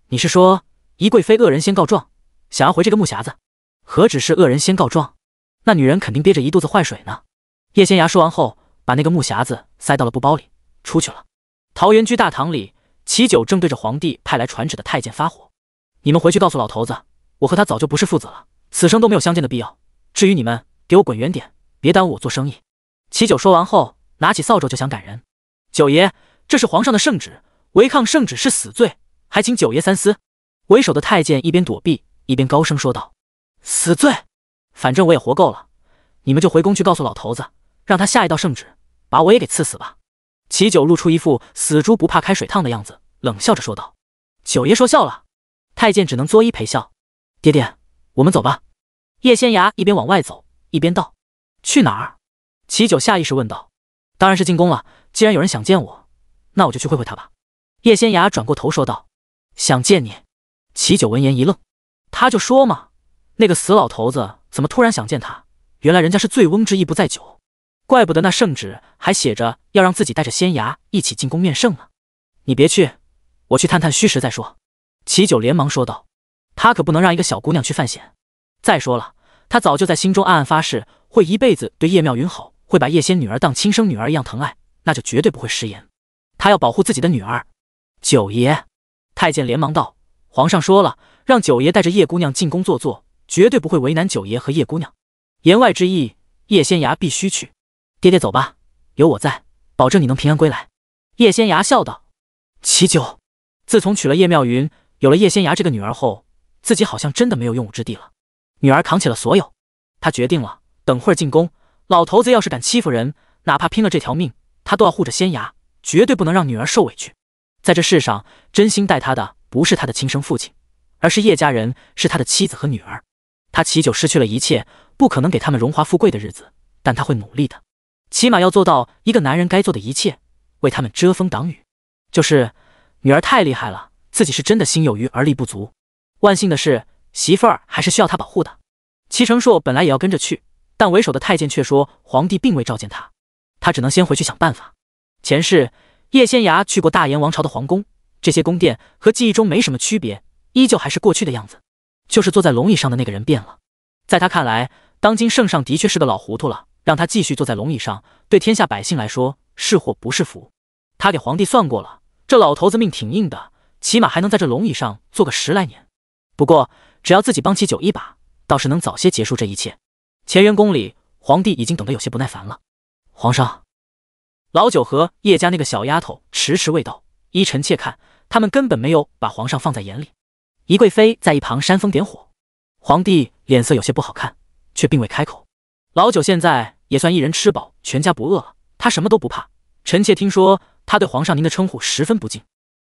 你是说，宜贵妃恶人先告状，想要回这个木匣子？何止是恶人先告状，那女人肯定憋着一肚子坏水呢。叶仙涯说完后，把那个木匣子塞到了布包里，出去了。桃源居大堂里，齐九正对着皇帝派来传旨的太监发火：“你们回去告诉老头子，我和他早就不是父子了，此生都没有相见的必要。至于你们，给我滚远点，别耽误我做生意。”齐九说完后，拿起扫帚就想赶人。九爷，这是皇上的圣旨，违抗圣旨是死罪，还请九爷三思。为首的太监一边躲避，一边高声说道：“死罪？反正我也活够了，你们就回宫去告诉老头子，让他下一道圣旨，把我也给赐死吧。”齐九露出一副死猪不怕开水烫的样子，冷笑着说道：“九爷说笑了。”太监只能作揖陪笑。爹爹，我们走吧。叶仙涯一边往外走，一边道：“去哪儿？”齐九下意识问道：“当然是进宫了，既然有人想见我，那我就去会会他吧。”叶仙涯转过头说道：“想见你？”齐九闻言一愣，他就说嘛，那个死老头子怎么突然想见他？原来人家是醉翁之意不在酒，怪不得那圣旨还写着要让自己带着仙涯一起进宫面圣呢。你别去，我去探探虚实再说。齐九连忙说道：“他可不能让一个小姑娘去犯险。再说了，他早就在心中暗暗发誓，会一辈子对叶妙云好，会把叶仙女儿当亲生女儿一样疼爱，那就绝对不会食言。他要保护自己的女儿。”九爷，太监连忙道：“皇上说了，让九爷带着叶姑娘进宫坐坐，绝对不会为难九爷和叶姑娘。言外之意，叶仙涯必须去。爹爹走吧，有我在，保证你能平安归来。”叶仙涯笑道：“齐九。”自从娶了叶妙云，有了叶仙芽这个女儿后，自己好像真的没有用武之地了。女儿扛起了所有，他决定了，等会儿进宫，老头子要是敢欺负人，哪怕拼了这条命，他都要护着仙芽，绝对不能让女儿受委屈。在这世上，真心待他的不是他的亲生父亲，而是叶家人，是他的妻子和女儿。他齐久失去了一切，不可能给他们荣华富贵的日子，但他会努力的，起码要做到一个男人该做的一切，为他们遮风挡雨。就是女儿太厉害了，自己是真的心有余而力不足。万幸的是，媳妇儿还是需要他保护的。齐成硕本来也要跟着去，但为首的太监却说皇帝并未召见他，他只能先回去想办法。前世叶仙芽去过大燕王朝的皇宫，这些宫殿和记忆中没什么区别，依旧还是过去的样子，就是坐在龙椅上的那个人变了。在他看来，当今圣上的确是个老糊涂了，让他继续坐在龙椅上，对天下百姓来说是祸不是福。他给皇帝算过了，这老头子命挺硬的，起码还能在这龙椅上坐个10来年。不过只要自己帮齐九一把，倒是能早些结束这一切。乾元宫里，皇帝已经等得有些不耐烦了。皇上，老九和叶家那个小丫头迟迟未到，依臣妾看，他们根本没有把皇上放在眼里。宜贵妃在一旁煽风点火，皇帝脸色有些不好看，却并未开口。老九现在也算一人吃饱全家不饿了，他什么都不怕。臣妾听说他对皇上您的称呼十分不敬。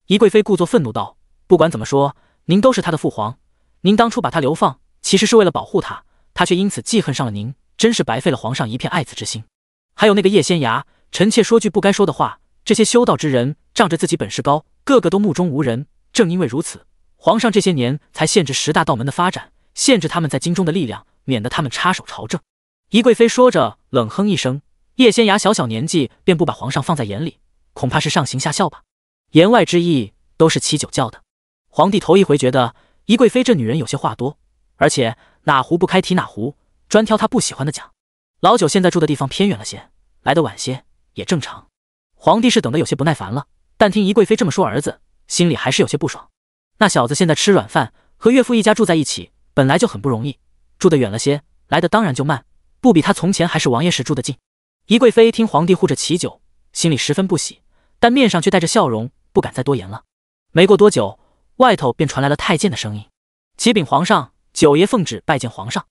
宜贵妃故作愤怒道：不管怎么说，您都是他的父皇，您当初把他流放，其实是为了保护他，他却因此记恨上了您，真是白费了皇上一片爱子之心。还有那个叶仙芽，臣妾说句不该说的话，这些修道之人仗着自己本事高，个个都目中无人，正因为如此，皇上这些年才限制10大道门的发展，限制他们在京中的力量，免得他们插手朝政。宜贵妃说着冷哼一声，叶仙芽小小年纪便不把皇上放在眼里，恐怕是上行下效吧。言外之意都是齐九教的。皇帝头一回觉得宜贵妃这女人有些话多，而且哪壶不开提哪壶，专挑他不喜欢的讲。老九现在住的地方偏远了些，来得晚些也正常。皇帝是等得有些不耐烦了，但听宜贵妃这么说儿子，心里还是有些不爽。那小子现在吃软饭，和岳父一家住在一起，本来就很不容易，住得远了些，来的当然就慢，不比他从前还是王爷时住得近。宜贵妃听皇帝护着齐九，心里十分不喜，但面上却带着笑容，不敢再多言了。没过多久，外头便传来了太监的声音：启禀皇上，九爷奉旨拜见皇上。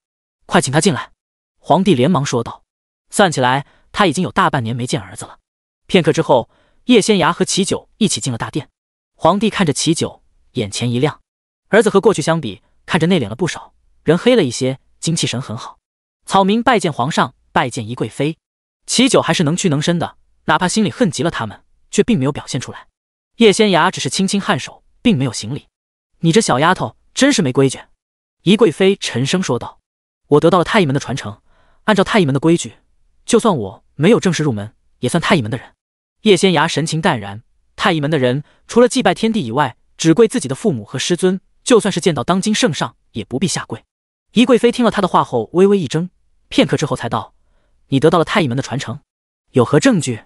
快请他进来。皇帝连忙说道。算起来，他已经有大半年没见儿子了。片刻之后，叶仙芽和齐九一起进了大殿。皇帝看着齐九，眼前一亮，儿子和过去相比，看着内敛了不少，人黑了一些，精气神很好。草民拜见皇上，拜见宜贵妃。齐九还是能屈能伸的，哪怕心里恨极了他们，却并没有表现出来。叶仙芽只是轻轻颔首，并没有行礼。你这小丫头真是没规矩。宜贵妃沉声说道。我得到了太医门的传承，按照太医门的规矩，就算我没有正式入门，也算太医门的人。叶仙芽神情淡然，太医门的人除了祭拜天地以外，只跪自己的父母和师尊，就算是见到当今圣上，也不必下跪。宜贵妃听了他的话后微微一怔，片刻之后才道：你得到了太医门的传承，有何证据？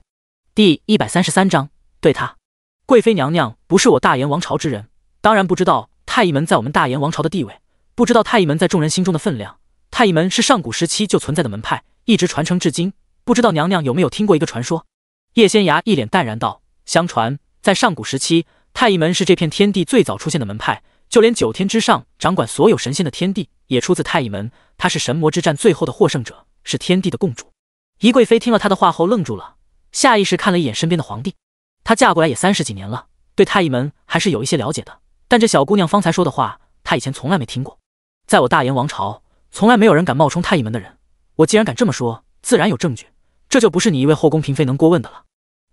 第133章，对他。贵妃娘娘不是我大燕王朝之人，当然不知道太医门在我们大燕王朝的地位，不知道太医门在众人心中的分量。太医门是上古时期就存在的门派，一直传承至今，不知道娘娘有没有听过一个传说？叶仙芽一脸淡然道：相传在上古时期，太医门是这片天地最早出现的门派，就连9天之上掌管所有神仙的天帝也出自太医门，他是神魔之战最后的获胜者，是天地的共主。宜贵妃听了他的话后愣住了，下意识看了一眼身边的皇帝。她嫁过来也30几年了，对太医门还是有一些了解的，但这小姑娘方才说的话，她以前从来没听过。在我大燕王朝，从来没有人敢冒充太医门的人，我既然敢这么说，自然有证据，这就不是你一位后宫嫔妃能过问的了。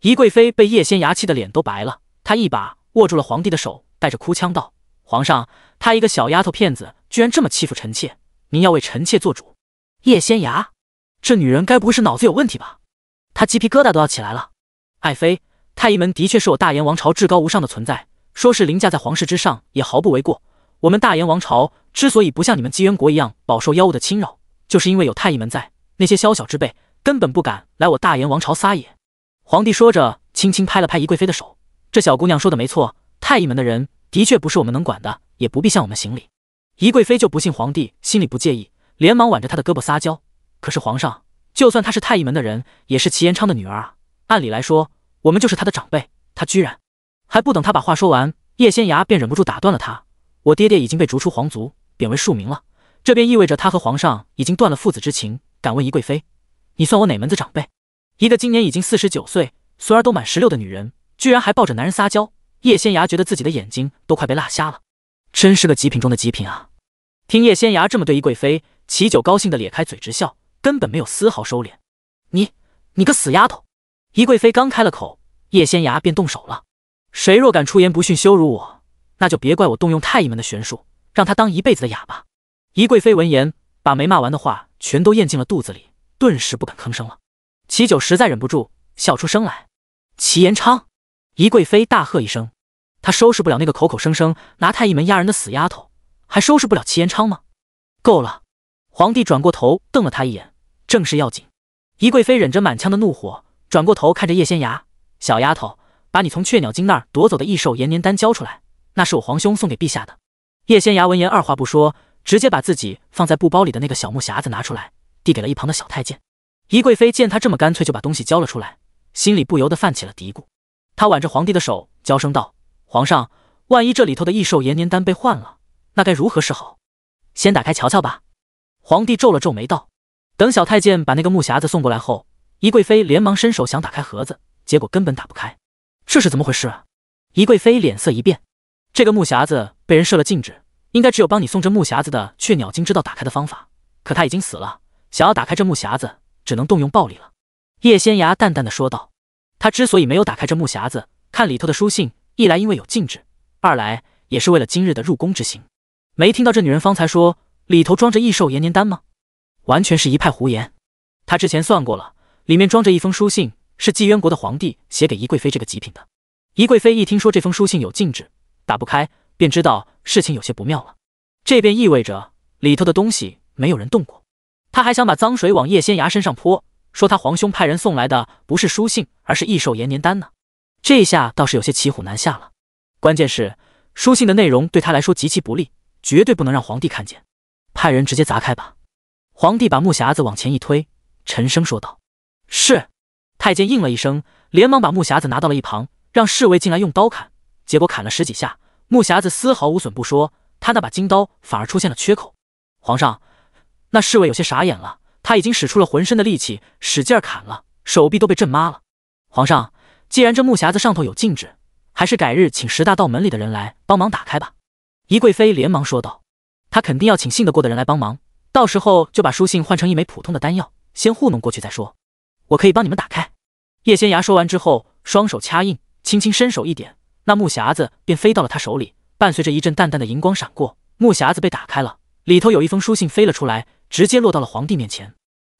宜贵妃被叶仙芽气的脸都白了，她一把握住了皇帝的手，带着哭腔道：皇上，她一个小丫头片子，居然这么欺负臣妾，您要为臣妾做主。叶仙芽，这女人该不会是脑子有问题吧？她鸡皮疙瘩都要起来了。爱妃，太医门的确是我大燕王朝至高无上的存在，说是凌驾在皇室之上也毫不为过。我们大燕王朝之所以不像你们姬渊国一样饱受妖物的侵扰，就是因为有太医门在，那些宵小之辈根本不敢来我大燕王朝撒野。皇帝说着，轻轻拍了拍宜贵妃的手，这小姑娘说的没错，太医门的人的确不是我们能管的，也不必向我们行礼。宜贵妃就不信皇帝心里不介意，连忙挽着他的胳膊撒娇。可是皇上，就算她是太医门的人，也是齐延昌的女儿啊，按理来说，我们就是她的长辈，她居然……还不等他把话说完，叶仙涯便忍不住打断了他：“我爹爹已经被逐出皇族，贬为庶民了，这便意味着他和皇上已经断了父子之情。敢问宜贵妃，你算我哪门子长辈？”一个今年已经49岁，孙儿都满16的女人，居然还抱着男人撒娇。叶仙涯觉得自己的眼睛都快被辣瞎了，真是个极品中的极品啊！听叶仙涯这么对宜贵妃，齐九高兴的咧开嘴直笑，根本没有丝毫收敛。你个死丫头！宜贵妃刚开了口，叶仙涯便动手了。谁若敢出言不逊羞辱我，那就别怪我动用太医们的玄术，让他当一辈子的哑巴。宜贵妃闻言，把没骂完的话全都咽进了肚子里，顿时不敢吭声了。齐九实在忍不住笑出声来。齐延昌！宜贵妃大喝一声，她收拾不了那个口口声声拿太医门压人的死丫头，还收拾不了齐延昌吗？够了！皇帝转过头瞪了他一眼，正事要紧。宜贵妃忍着满腔的怒火，转过头看着叶仙涯：“小丫头，把你从雀鸟精那儿夺走的异兽延年丹交出来，那是我皇兄送给陛下的。”叶仙涯闻言二话不说，直接把自己放在布包里的那个小木匣子拿出来，递给了一旁的小太监。宜贵妃见他这么干脆就把东西交了出来，心里不由得泛起了嘀咕。她挽着皇帝的手，娇声道：“皇上，万一这里头的异兽延年丹被换了，那该如何是好？先打开瞧瞧吧。”皇帝皱了皱眉道。等小太监把那个木匣子送过来后，宜贵妃连忙伸手想打开盒子，结果根本打不开。这是怎么回事啊？宜贵妃脸色一变，这个木匣子被人设了禁制，应该只有帮你送这木匣子的雀鸟精知道打开的方法，可他已经死了，想要打开这木匣子，只能动用暴力了。叶仙涯淡淡的说道。他之所以没有打开这木匣子，看里头的书信，一来因为有禁制，二来也是为了今日的入宫之行。没听到这女人方才说里头装着异兽延年丹吗？完全是一派胡言。他之前算过了，里面装着一封书信，是纪渊国的皇帝写给宜贵妃这个极品的。宜贵妃一听说这封书信有禁制，打不开，便知道事情有些不妙了。这便意味着里头的东西没有人动过。他还想把脏水往叶仙涯身上泼，说他皇兄派人送来的不是书信，而是异兽延年丹呢。这下倒是有些骑虎难下了。关键是书信的内容对他来说极其不利，绝对不能让皇帝看见。派人直接砸开吧。皇帝把木匣子往前一推，沉声说道：“是。”太监应了一声，连忙把木匣子拿到了一旁，让侍卫进来用刀砍。结果砍了10几下，木匣子丝毫无损不说，他那把金刀反而出现了缺口。皇上，那侍卫有些傻眼了，他已经使出了浑身的力气，使劲砍了，手臂都被震麻了。皇上，既然这木匣子上头有禁制，还是改日请10大道门里的人来帮忙打开吧。宜贵妃连忙说道。他肯定要请信得过的人来帮忙，到时候就把书信换成一枚普通的丹药，先糊弄过去再说。我可以帮你们打开。叶仙涯说完之后，双手掐印，轻轻伸手一点，那木匣子便飞到了他手里，伴随着一阵淡淡的荧光闪过，木匣子被打开了，里头有一封书信飞了出来，直接落到了皇帝面前。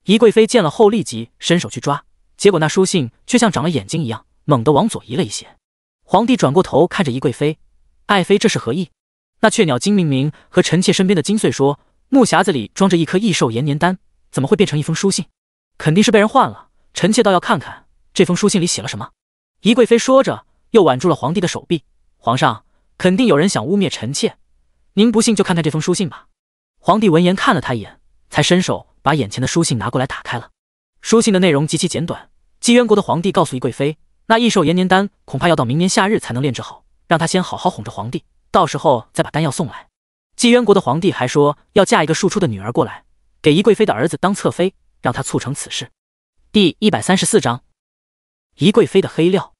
宜贵妃见了后立即伸手去抓，结果那书信却像长了眼睛一样，猛地往左移了一些。皇帝转过头看着宜贵妃：“爱妃这是何意？”那雀鸟精明明和臣妾身边的金穗说，木匣子里装着一颗异兽延年丹，怎么会变成一封书信？肯定是被人换了，臣妾倒要看看这封书信里写了什么。宜贵妃说着，又挽住了皇帝的手臂：“皇上，肯定有人想污蔑臣妾，您不信就看看这封书信吧。”皇帝闻言看了他一眼，才伸手把眼前的书信拿过来打开了。书信的内容极其简短，纪渊国的皇帝告诉宜贵妃，那异兽延年丹恐怕要到明年夏日才能炼制好，让他先好好哄着皇帝，到时候再把丹药送来。纪渊国的皇帝还说要嫁一个庶出的女儿过来，给宜贵妃的儿子当侧妃，让他促成此事。第134章，宜贵妃的黑料。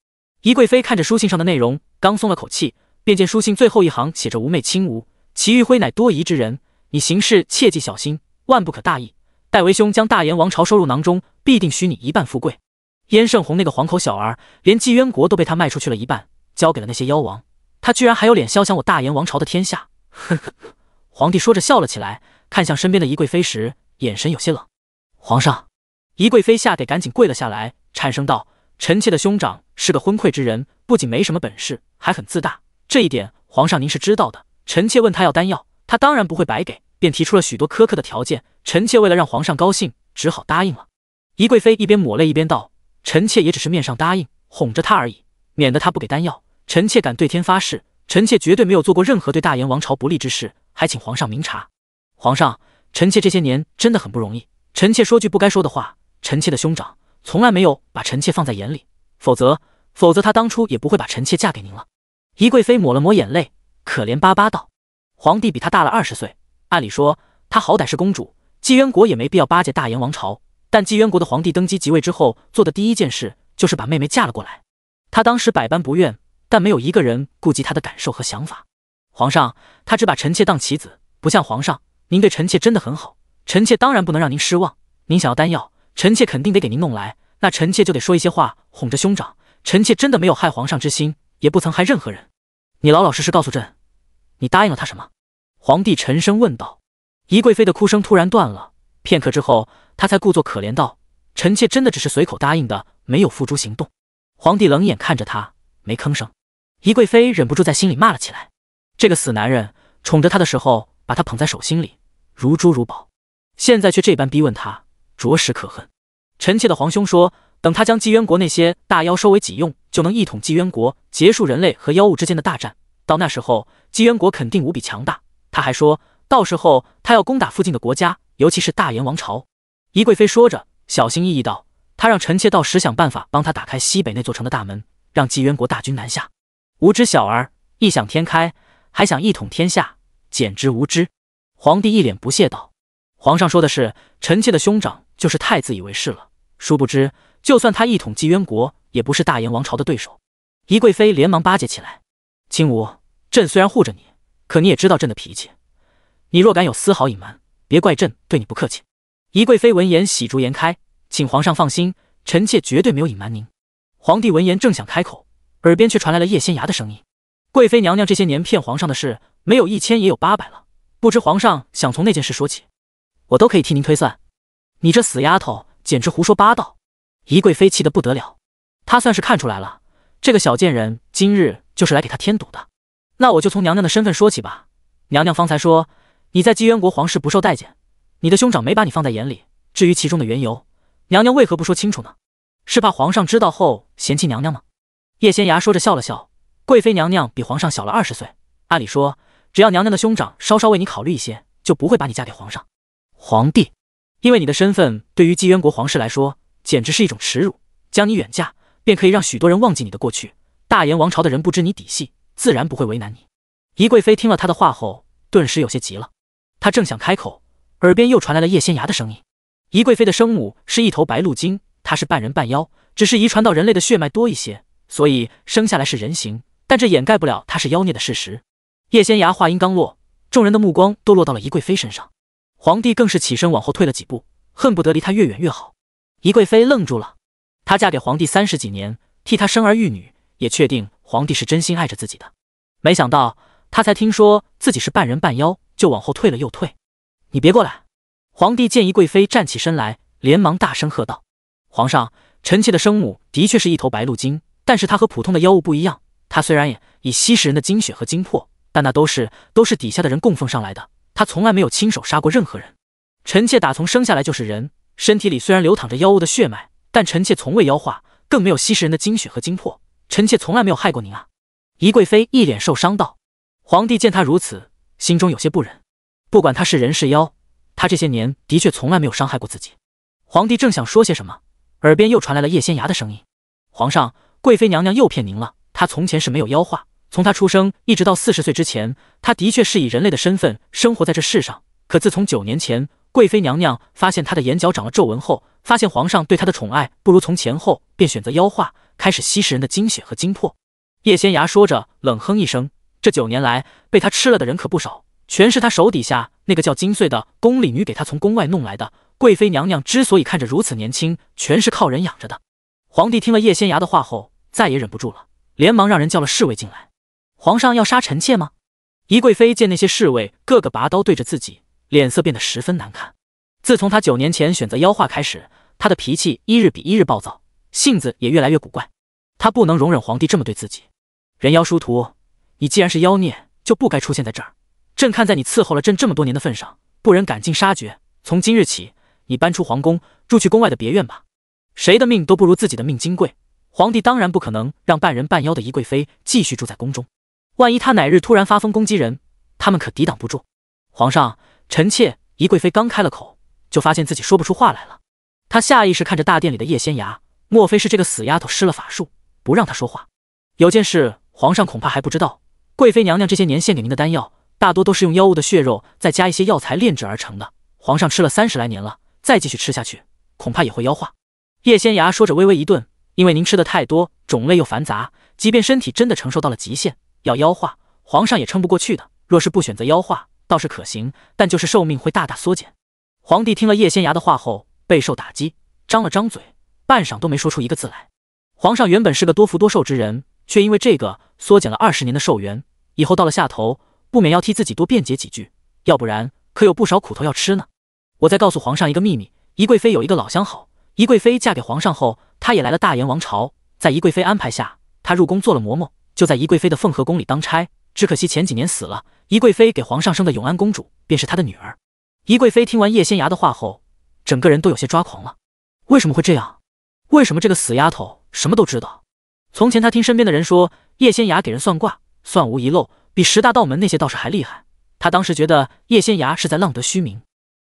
宜贵妃看着书信上的内容，刚松了口气，便见书信最后一行写着：“吾妹轻吾，其玉辉乃多疑之人，你行事切记小心，万不可大意。待为兄将大燕王朝收入囊中，必定许你一半富贵。”燕胜红那个黄口小儿，连纪渊国都被他卖出去了一半，交给了那些妖王，他居然还有脸肖想我大燕王朝的天下？呵呵。皇帝说着笑了起来，看向身边的宜贵妃时，眼神有些冷。皇上，宜贵妃吓得赶紧跪了下来，颤声道：“臣妾的兄长是个昏聩之人，不仅没什么本事，还很自大，这一点皇上您是知道的。臣妾问他要丹药，他当然不会白给，便提出了许多苛刻的条件，臣妾为了让皇上高兴，只好答应了。”宜贵妃一边抹泪一边道：“臣妾也只是面上答应，哄着他而已，免得他不给丹药。臣妾敢对天发誓，臣妾绝对没有做过任何对大燕王朝不利之事，还请皇上明察。皇上，臣妾这些年真的很不容易，臣妾说句不该说的话，臣妾的兄长从来没有把臣妾放在眼里，否则他当初也不会把臣妾嫁给您了。”宜贵妃抹了抹眼泪，可怜巴巴道：“皇帝比她大了20岁，按理说她好歹是公主，纪渊国也没必要巴结大燕王朝。但纪渊国的皇帝登基即位之后，做的第一件事就是把妹妹嫁了过来。他当时百般不愿，但没有一个人顾及他的感受和想法。皇上，他只把臣妾当棋子，不像皇上，您对臣妾真的很好，臣妾当然不能让您失望。您想要丹药，臣妾肯定得给您弄来，那臣妾就得说一些话哄着兄长。臣妾真的没有害皇上之心，也不曾害任何人。你老老实实告诉朕，你答应了他什么？”皇帝沉声问道。宜贵妃的哭声突然断了，片刻之后，她才故作可怜道：“臣妾真的只是随口答应的，没有付诸行动。”皇帝冷眼看着她，没吭声。宜贵妃忍不住在心里骂了起来：“这个死男人，宠着她的时候把她捧在手心里，如珠如宝，现在却这般逼问她，着实可恨。”臣妾的皇兄说，等他将纪渊国那些大妖收为己用，就能一统纪渊国，结束人类和妖物之间的大战。到那时候，纪渊国肯定无比强大。他还说，到时候他要攻打附近的国家，尤其是大燕王朝。宜贵妃说着，小心翼翼道：“他让臣妾到时想办法帮他打开西北那座城的大门，让纪渊国大军南下。无知小儿，异想天开，还想一统天下，简直无知。”皇帝一脸不屑道：“皇上说的是，臣妾的兄长就是太自以为是了。殊不知，就算他一统纪渊国，也不是大燕王朝的对手。”宜贵妃连忙巴结起来：“青吴，朕虽然护着你，可你也知道朕的脾气。你若敢有丝毫隐瞒，别怪朕对你不客气。”宜贵妃闻言喜逐颜开：“请皇上放心，臣妾绝对没有隐瞒您。”皇帝闻言正想开口，耳边却传来了叶仙芽的声音：“贵妃娘娘这些年骗皇上的事，没有1000也有800了，不知皇上想从那件事说起，我都可以替您推算。你这死丫头，简直胡说八道！”宜贵妃气得不得了，她算是看出来了，这个小贱人今日就是来给她添堵的。那我就从娘娘的身份说起吧。娘娘方才说你在纪渊国皇室不受待见，你的兄长没把你放在眼里，至于其中的缘由，娘娘为何不说清楚呢？是怕皇上知道后嫌弃娘娘吗？叶仙芽说着笑了笑：“贵妃娘娘比皇上小了20岁，按理说，只要娘娘的兄长稍稍为你考虑一些，就不会把你嫁给皇上。皇帝，因为你的身份对于纪渊国皇室来说，简直是一种耻辱，将你远嫁，便可以让许多人忘记你的过去。大燕王朝的人不知你底细，自然不会为难你。”宜贵妃听了他的话后，顿时有些急了。她正想开口，耳边又传来了叶仙芽的声音：“宜贵妃的生母是一头白鹿精，她是半人半妖，只是遗传到人类的血脉多一些，所以生下来是人形，但这掩盖不了她是妖孽的事实。”叶仙芽话音刚落，众人的目光都落到了宜贵妃身上。皇帝更是起身往后退了几步，恨不得离她越远越好。宜贵妃愣住了，她嫁给皇帝30几年，替他生儿育女，也确定皇帝是真心爱着自己的。没想到她才听说自己是半人半妖，就往后退了又退。“你别过来！”皇帝见宜贵妃站起身来，连忙大声喝道：“皇上，臣妾的生母的确是一头白鹿精，但是她和普通的妖物不一样，她虽然也以吸食人的精血和精魄，但那都是底下的人供奉上来的，她从来没有亲手杀过任何人。臣妾打从生下来就是人，身体里虽然流淌着妖物的血脉，但臣妾从未妖化，更没有吸食人的精血和精魄，臣妾从来没有害过您啊！”宜贵妃一脸受伤道。皇帝见她如此，心中有些不忍，不管她是人是妖，她这些年的确从来没有伤害过自己。皇帝正想说些什么，耳边又传来了叶仙芽的声音：“皇上，贵妃娘娘又骗您了，她从前是没有妖化，从她出生一直到40岁之前，她的确是以人类的身份生活在这世上。可自从9年前，贵妃娘娘发现她的眼角长了皱纹后，发现皇上对她的宠爱不如从前后，便选择妖化，开始吸食人的精血和精魄。”叶仙芽说着冷哼一声，这9年来被她吃了的人可不少，全是她手底下那个叫金穗的宫里女给她从宫外弄来的。贵妃娘娘之所以看着如此年轻，全是靠人养着的。皇帝听了叶仙芽的话后，再也忍不住了，连忙让人叫了侍卫进来。“皇上要杀臣妾吗？”宜贵妃见那些侍卫个个拔刀对着自己，脸色变得十分难看。自从她9年前选择妖化开始，她的脾气一日比一日暴躁，性子也越来越古怪。她不能容忍皇帝这么对自己。人妖殊途，你既然是妖孽，就不该出现在这儿。朕看在你伺候了朕这么多年的份上，不忍赶尽杀绝，从今日起，你搬出皇宫，住去宫外的别院吧。谁的命都不如自己的命金贵，皇帝当然不可能让半人半妖的宜贵妃继续住在宫中。万一她哪日突然发疯攻击人，他们可抵挡不住。皇上，臣妾……宜贵妃刚开了口，就发现自己说不出话来了。她下意识看着大殿里的叶仙芽，莫非是这个死丫头施了法术，不让她说话？有件事皇上恐怕还不知道，贵妃娘娘这些年献给您的丹药，大多都是用妖物的血肉再加一些药材炼制而成的。皇上吃了30来年了，再继续吃下去，恐怕也会妖化。叶仙崖说着微微一顿，因为您吃的太多，种类又繁杂，即便身体真的承受到了极限，要妖化，皇上也撑不过去的。若是不选择妖化，倒是可行，但就是寿命会大大缩减。皇帝听了叶仙崖的话后，备受打击，张了张嘴，半晌都没说出一个字来。皇上原本是个多福多寿之人，却因为这个缩减了20年的寿元，以后到了下头，不免要替自己多辩解几句，要不然可有不少苦头要吃呢。我再告诉皇上一个秘密，宜贵妃有一个老相好，宜贵妃嫁给皇上后，她也来了大燕王朝，在宜贵妃安排下，她入宫做了嬷嬷，就在宜贵妃的凤和宫里当差，只可惜前几年死了。宜贵妃给皇上生的永安公主便是她的女儿。宜贵妃听完叶仙崖的话后，整个人都有些抓狂了。为什么会这样？为什么这个死丫头什么都知道？从前她听身边的人说，叶仙崖给人算卦，算无遗漏，比10大道门那些道士还厉害。她当时觉得叶仙崖是在浪得虚名，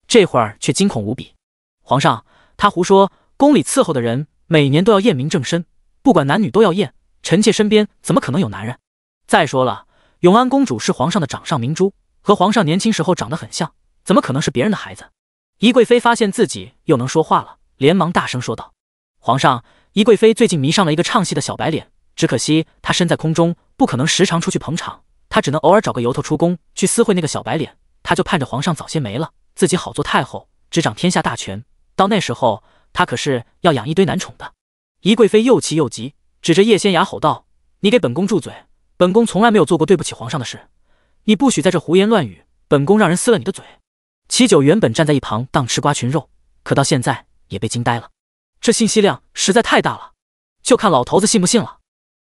这会儿却惊恐无比。皇上，他胡说，宫里伺候的人每年都要验明正身，不管男女都要验，臣妾身边怎么可能有男人？再说了，永安公主是皇上的掌上明珠，和皇上年轻时候长得很像，怎么可能是别人的孩子？宜贵妃发现自己又能说话了，连忙大声说道：皇上，宜贵妃最近迷上了一个唱戏的小白脸，只可惜她身在空中，不可能时常出去捧场，她只能偶尔找个由头出宫去私会那个小白脸。她就盼着皇上早些没了，自己好做太后，执掌天下大权，到那时候她可是要养一堆男宠的。宜贵妃又气又急，指着叶仙崖吼道：你给本宫住嘴！本宫从来没有做过对不起皇上的事，你不许在这胡言乱语，本宫让人撕了你的嘴。齐九原本站在一旁当吃瓜群肉，可到现在也被惊呆了，这信息量实在太大了，就看老头子信不信了。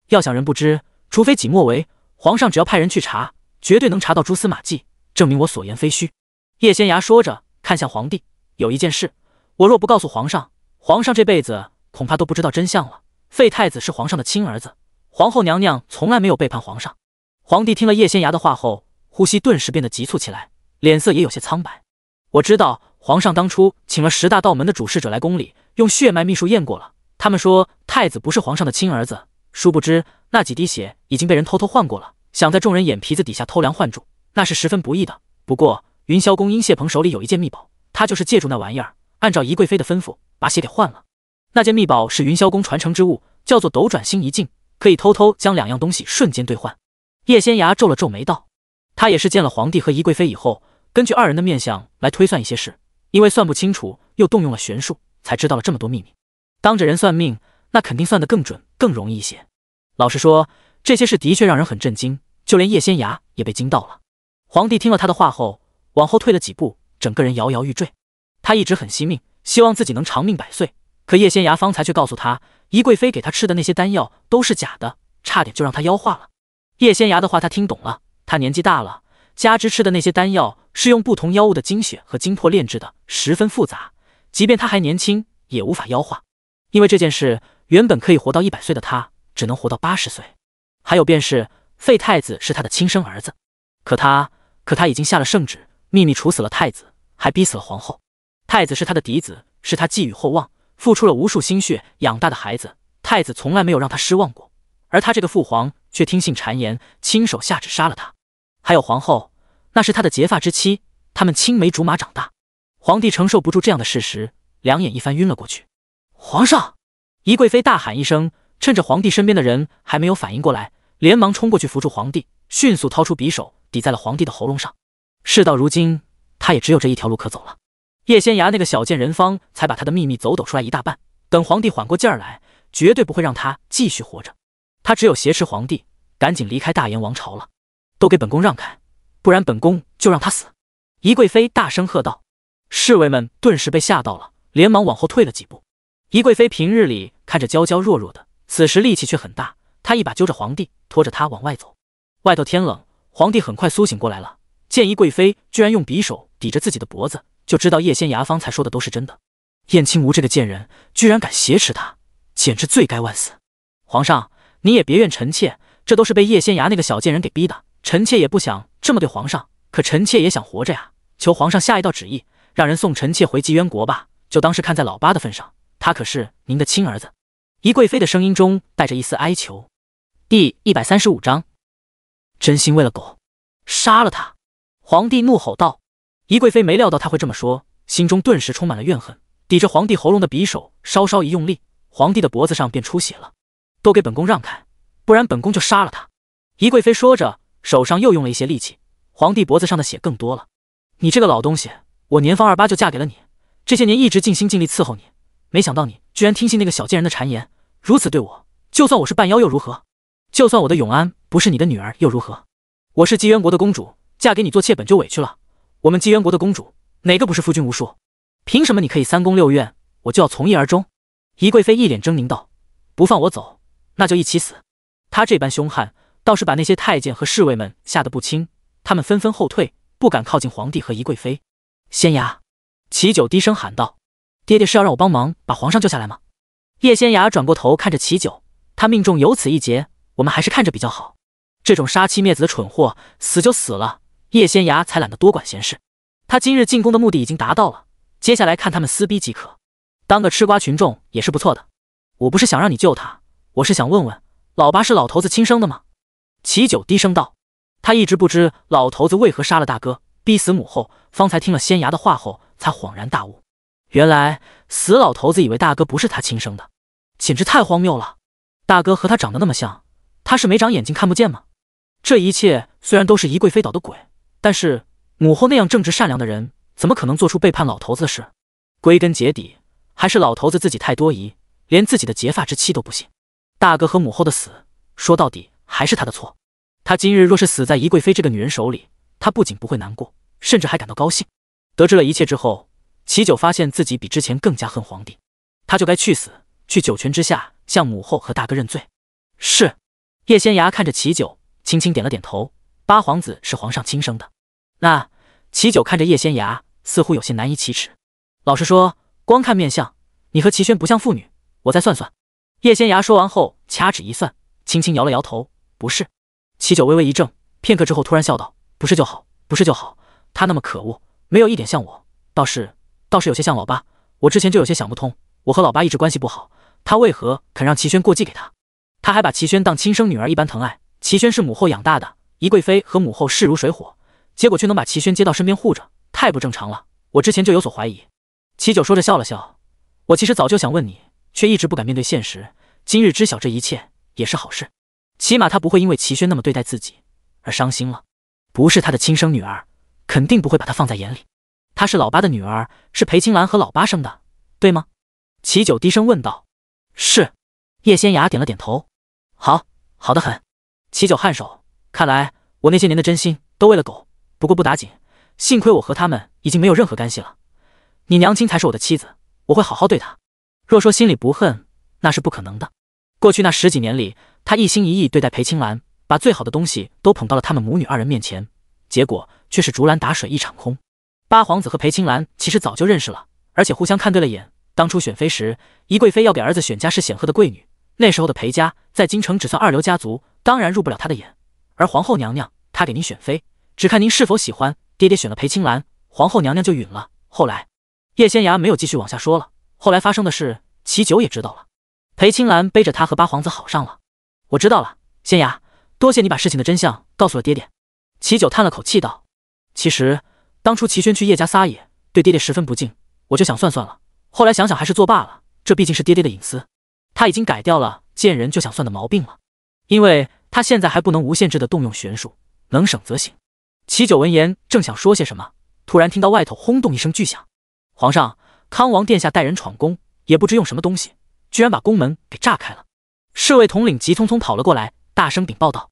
要想人不知，除非己莫为，皇上只要派人去查，绝对能查到蛛丝马迹，证明我所言非虚。叶仙崖说着看向皇帝，有一件事，我若不告诉皇上，皇上这辈子恐怕都不知道真相了。废太子是皇上的亲儿子，皇后娘娘从来没有背叛皇上。皇帝听了叶仙崖的话后，呼吸顿时变得急促起来，脸色也有些苍白。我知道皇上当初请了10大道门的主事者来宫里，用血脉秘术验过了，他们说太子不是皇上的亲儿子，殊不知那几滴血已经被人偷偷换过了，想在众人眼皮子底下偷梁换柱，那是十分不易的。不过云霄宫殷谢鹏手里有一件秘宝，他就是借助那玩意儿，按照宜贵妃的吩咐把血给换了。那件秘宝是云霄宫传承之物，叫做斗转星移境，可以偷偷将2样东西瞬间兑换。叶仙崖皱了皱眉道，他也是见了皇帝和宜贵妃以后，根据2人的面相来推算一些事，因为算不清楚，又动用了玄术，才知道了这么多秘密。当着人算命，那肯定算得更准更容易一些。老实说，这些事的确让人很震惊，就连叶仙崖也被惊到了。皇帝听了他的话后，往后退了几步，整个人摇摇欲坠。他一直很惜命，希望自己能长命100岁，可叶仙崖方才却告诉他，宜贵妃给他吃的那些丹药都是假的，差点就让他妖化了。叶仙崖的话他听懂了，他年纪大了，加之吃的那些丹药是用不同妖物的精血和精魄炼制的，十分复杂，即便他还年轻，也无法妖化。因为这件事，原本可以活到100岁的他，只能活到80岁。还有便是，废太子是他的亲生儿子，可他已经下了圣旨，秘密处死了太子，还逼死了皇后。太子是他的嫡子，是他寄予厚望，付出了无数心血养大的孩子，太子从来没有让他失望过，而他这个父皇却听信谗言，亲手下旨杀了他。还有皇后，那是他的结发之妻，他们青梅竹马长大。皇帝承受不住这样的事实，两眼一翻晕了过去。皇上！宜贵妃大喊一声，趁着皇帝身边的人还没有反应过来，连忙冲过去扶住皇帝，迅速掏出匕首抵在了皇帝的喉咙上。事到如今，他也只有这一条路可走了。叶仙崖那个小贱人方才把他的秘密走抖出来一大半，等皇帝缓过劲儿来，绝对不会让他继续活着。他只有挟持皇帝，赶紧离开大燕王朝了。都给本宫让开，不然本宫就让他死！宜贵妃大声喝道。侍卫们顿时被吓到了，连忙往后退了几步。宜贵妃平日里看着娇娇弱弱的，此时力气却很大，她一把揪着皇帝，拖着他往外走。外头天冷，皇帝很快苏醒过来了，见宜贵妃居然用匕首抵着自己的脖子，就知道叶仙崖方才说的都是真的。燕青吴这个贱人居然敢挟持他，简直罪该万死！皇上，你也别怨臣妾，这都是被叶仙崖那个小贱人给逼的。臣妾也不想这么对皇上，可臣妾也想活着呀，求皇上下一道旨意，让人送臣妾回吉渊国吧，就当是看在老八的份上，他可是您的亲儿子。宜贵妃的声音中带着一丝哀求。第135章，真心为了狗，杀了他！皇帝怒吼道。宜贵妃没料到他会这么说，心中顿时充满了怨恨，抵着皇帝喉咙的匕首稍稍一用力，皇帝的脖子上便出血了。都给本宫让开，不然本宫就杀了他！宜贵妃说着，手上又用了一些力气，皇帝脖子上的血更多了。你这个老东西，我年方28就嫁给了你，这些年一直尽心尽力伺候你，没想到你居然听信那个小贱人的谗言，如此对我，就算我是半妖又如何？就算我的永安不是你的女儿又如何？我是姬渊国的公主，嫁给你做妾本就委屈了。我们姬渊国的公主哪个不是夫君无数？凭什么你可以3宫6院，我就要从一而终？宜贵妃一脸狰狞道：不放我走，那就一起死！他这般凶悍，倒是把那些太监和侍卫们吓得不轻，他们纷纷后退，不敢靠近皇帝和宜贵妃。仙崖，齐九低声喊道：爹爹是要让我帮忙把皇上救下来吗？叶仙崖转过头看着齐九，他命中有此一劫，我们还是看着比较好。这种杀妻灭子的蠢货，死就死了，叶仙崖才懒得多管闲事。他今日进宫的目的已经达到了，接下来看他们撕逼即可。当个吃瓜群众也是不错的。我不是想让你救他，我是想问问，老八是老头子亲生的吗？齐九低声道。他一直不知老头子为何杀了大哥，逼死母后，方才听了仙崖的话后，才恍然大悟。原来死老头子以为大哥不是他亲生的，简直太荒谬了。大哥和他长得那么像，他是没长眼睛看不见吗？这一切虽然都是宜贵妃捣的鬼，但是母后那样正直善良的人，怎么可能做出背叛老头子的事？归根结底，还是老头子自己太多疑，连自己的结发之妻都不信。大哥和母后的死，说到底还是他的错。他今日若是死在宜贵妃这个女人手里，他不仅不会难过，甚至还感到高兴。得知了一切之后，齐九发现自己比之前更加恨皇帝，他就该去死，去九泉之下向母后和大哥认罪。是。叶仙崖看着齐九，轻轻点了点头。八皇子是皇上亲生的。那齐九看着叶仙崖，似乎有些难以启齿。老实说，光看面相，你和齐轩不像父女，我再算算。叶仙崖说完后，掐指一算，轻轻摇了摇头，不是。齐九微微一怔，片刻之后突然笑道：不是就好，不是就好。他那么可恶，没有一点像我，倒是有些像老八。我之前就有些想不通，我和老八一直关系不好，他为何肯让齐轩过继给他？他还把齐轩当亲生女儿一般疼爱。齐轩是母后养大的，宜贵妃和母后势如水火，结果却能把齐轩接到身边护着，太不正常了。我之前就有所怀疑。齐九说着笑了笑，我其实早就想问你，却一直不敢面对现实，今日知晓这一切也是好事，起码他不会因为齐轩那么对待自己而伤心了。不是他的亲生女儿，肯定不会把他放在眼里。她是老八的女儿，是裴青兰和老八生的，对吗？齐九低声问道。是。叶仙崖点了点头。好得很。齐九颔首，看来我那些年的真心都为了狗，不过不打紧，幸亏我和他们已经没有任何干系了。你娘亲才是我的妻子，我会好好对她。若说心里不恨，那是不可能的。过去那10几年里，他一心一意对待裴青兰，把最好的东西都捧到了他们母女2人面前，结果却是竹篮打水一场空。八皇子和裴青兰其实早就认识了，而且互相看对了眼。当初选妃时，宜贵妃要给儿子选家世显赫的贵女，那时候的裴家在京城只算2流家族，当然入不了他的眼。而皇后娘娘，她给您选妃，只看您是否喜欢。爹爹选了裴青兰，皇后娘娘就允了。后来，叶仙崖没有继续往下说了。后来发生的事，齐九也知道了。裴青兰背着他和八皇子好上了。我知道了，仙崖，多谢你把事情的真相告诉了爹爹。齐九叹了口气道：其实当初齐轩去叶家撒野，对爹爹十分不敬，我就想算了，后来想想还是作罢了，这毕竟是爹爹的隐私。他已经改掉了见人就想算的毛病了，因为他现在还不能无限制的动用玄术，能省则省。齐九闻言正想说些什么，突然听到外头轰动一声巨响。皇上，康王殿下带人闯宫，也不知用什么东西，居然把宫门给炸开了。侍卫统领急匆匆跑了过来，大声禀报道。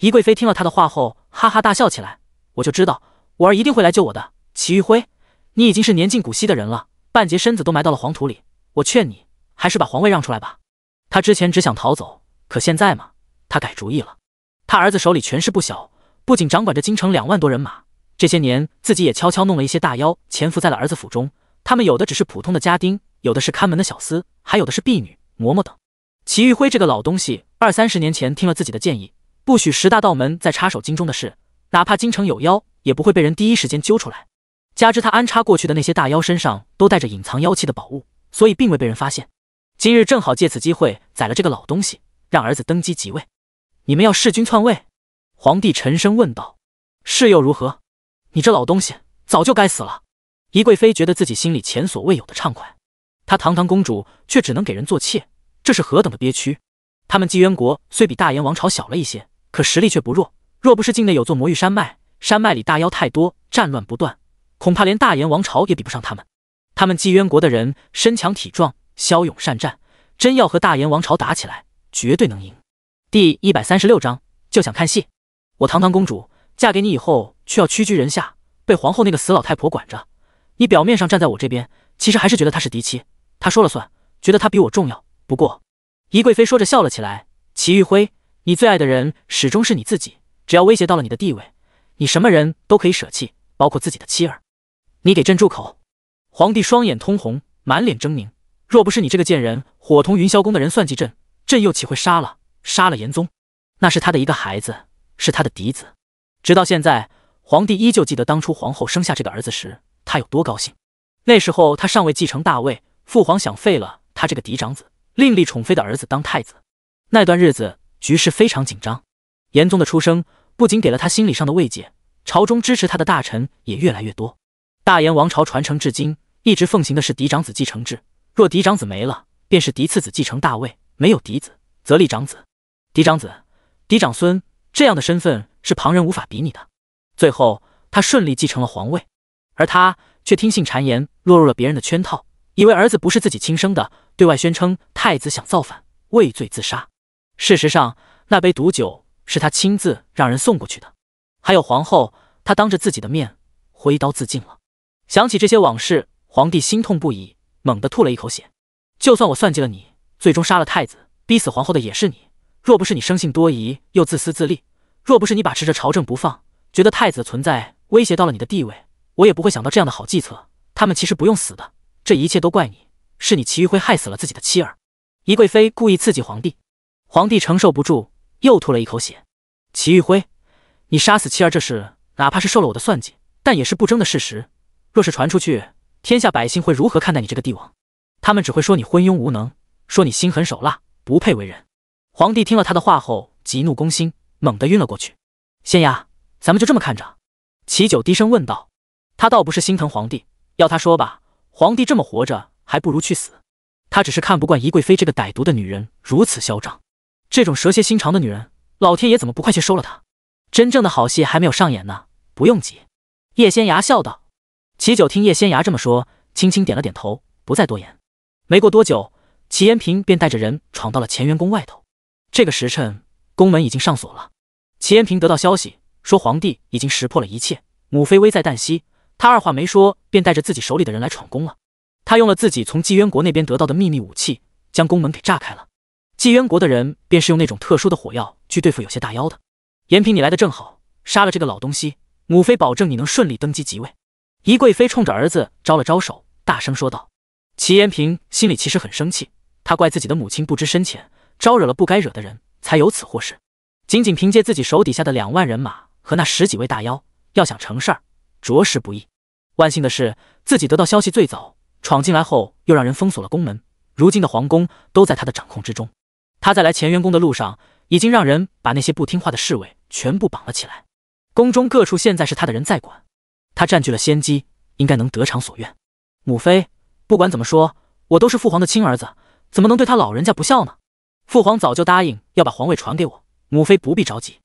宜贵妃听了他的话后，哈哈大笑起来。我就知道我儿一定会来救我的。齐玉辉，你已经是年近古稀的人了，半截身子都埋到了黄土里，我劝你还是把皇位让出来吧。他之前只想逃走，可现在嘛，他改主意了。他儿子手里权势不小，不仅掌管着京城2万多人马，这些年自己也悄悄弄了一些大妖潜伏在了儿子府中，他们有的只是普通的家丁，有的是看门的小厮，还有的是婢女、嬷嬷等。齐玉辉这个老东西，20-30年前听了自己的建议，不许10大道门再插手京中的事，哪怕京城有妖，也不会被人第一时间揪出来。加之他安插过去的那些大妖身上都带着隐藏妖气的宝物，所以并未被人发现。今日正好借此机会宰了这个老东西，让儿子登基即位。你们要弑君篡位？皇帝沉声问道。是又如何？你这老东西早就该死了。宜贵妃觉得自己心里前所未有的畅快，她堂堂公主却只能给人做妾，这是何等的憋屈。他们纪渊国虽比大燕王朝小了一些，可实力却不弱，若不是境内有座魔域山脉，山脉里大妖太多，战乱不断，恐怕连大燕王朝也比不上他们。他们纪渊国的人身强体壮，骁勇善战，真要和大燕王朝打起来，绝对能赢。第136章，就想看戏。我堂堂公主嫁给你以后，却要屈居人下，被皇后那个死老太婆管着。你表面上站在我这边，其实还是觉得她是嫡妻，她说了算，觉得她比我重要。不过，宜贵妃说着笑了起来。祁玉辉，你最爱的人始终是你自己，只要威胁到了你的地位，你什么人都可以舍弃，包括自己的妻儿。你给朕住口！皇帝双眼通红，满脸狰狞。若不是你这个贱人伙同云霄宫的人算计朕，朕又岂会杀了严宗？那是他的一个孩子，是他的嫡子。直到现在，皇帝依旧记得当初皇后生下这个儿子时，他有多高兴。那时候他尚未继承大位，父皇想废了他这个嫡长子，另立宠妃的儿子当太子。那段日子局势非常紧张，严宗的出生不仅给了他心理上的慰藉，朝中支持他的大臣也越来越多。大燕王朝传承至今，一直奉行的是嫡长子继承制，若嫡长子没了，便是嫡次子继承大位，没有嫡子则立长子、嫡长子、嫡长孙，这样的身份是旁人无法比拟的。最后他顺利继承了皇位，而他却听信谗言，落入了别人的圈套，以为儿子不是自己亲生的，对外宣称太子想造反，畏罪自杀。事实上，那杯毒酒是他亲自让人送过去的。还有皇后，他当着自己的面挥刀自尽了。想起这些往事，皇帝心痛不已，猛地吐了一口血。就算我算计了你，最终杀了太子，逼死皇后的也是你。若不是你生性多疑又自私自利，若不是你把持着朝政不放，觉得太子的存在威胁到了你的地位，我也不会想到这样的好计策。他们其实不用死的，这一切都怪你，是你祁玉辉害死了自己的妻儿。宜贵妃故意刺激皇帝，皇帝承受不住，又吐了一口血。祁玉辉，你杀死妻儿这事，哪怕是受了我的算计，但也是不争的事实。若是传出去，天下百姓会如何看待你这个帝王？他们只会说你昏庸无能，说你心狠手辣，不配为人。皇帝听了他的话后，急怒攻心，猛地晕了过去。仙衙，咱们就这么看着？祁九低声问道。他倒不是心疼皇帝，要他说吧，皇帝这么活着，还不如去死。他只是看不惯宜贵妃这个歹毒的女人如此嚣张，这种蛇蝎心肠的女人，老天爷怎么不快去收了她？真正的好戏还没有上演呢，不用急。叶仙衙笑道。祁九听叶仙衙这么说，轻轻点了点头，不再多言。没过多久，祁延平便带着人闯到了乾元宫外头。这个时辰，宫门已经上锁了。祁延平得到消息，说皇帝已经识破了一切，母妃危在旦夕。他二话没说，便带着自己手里的人来闯宫了。他用了自己从纪渊国那边得到的秘密武器，将宫门给炸开了。纪渊国的人便是用那种特殊的火药去对付有些大妖的。延平，你来的正好，杀了这个老东西，母妃保证你能顺利登基即位。宜贵妃冲着儿子招了招手，大声说道。祁延平心里其实很生气，他怪自己的母亲不知深浅，招惹了不该惹的人，才有此祸事。仅仅凭借自己手底下的2万人马和那10几位大妖，要想成事儿，着实不易。万幸的是，自己得到消息最早，闯进来后又让人封锁了宫门，如今的皇宫都在他的掌控之中。他在来乾元宫的路上，已经让人把那些不听话的侍卫全部绑了起来。宫中各处现在是他的人在管，他占据了先机，应该能得偿所愿。母妃，不管怎么说，我都是父皇的亲儿子，怎么能对他老人家不孝呢？父皇早就答应要把皇位传给我，母妃不必着急。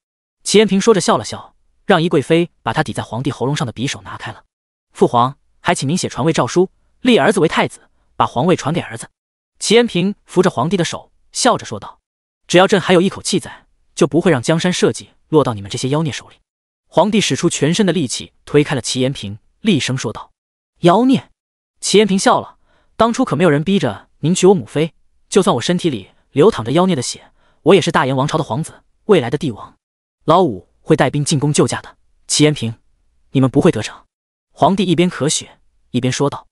祁延平说着笑了笑，让宜贵妃把他抵在皇帝喉咙上的匕首拿开了。父皇，还请您写传位诏书，立儿子为太子，把皇位传给儿子。祁延平扶着皇帝的手，笑着说道。只要朕还有一口气在，就不会让江山社稷落到你们这些妖孽手里。皇帝使出全身的力气推开了祁延平，厉声说道。妖孽！祁延平笑了，当初可没有人逼着您娶我母妃，就算我身体里流淌着妖孽的血，我也是大燕王朝的皇子，未来的帝王。老五会带兵进宫救驾的。祁延平，你们不会得逞。皇帝一边咳血一边说道。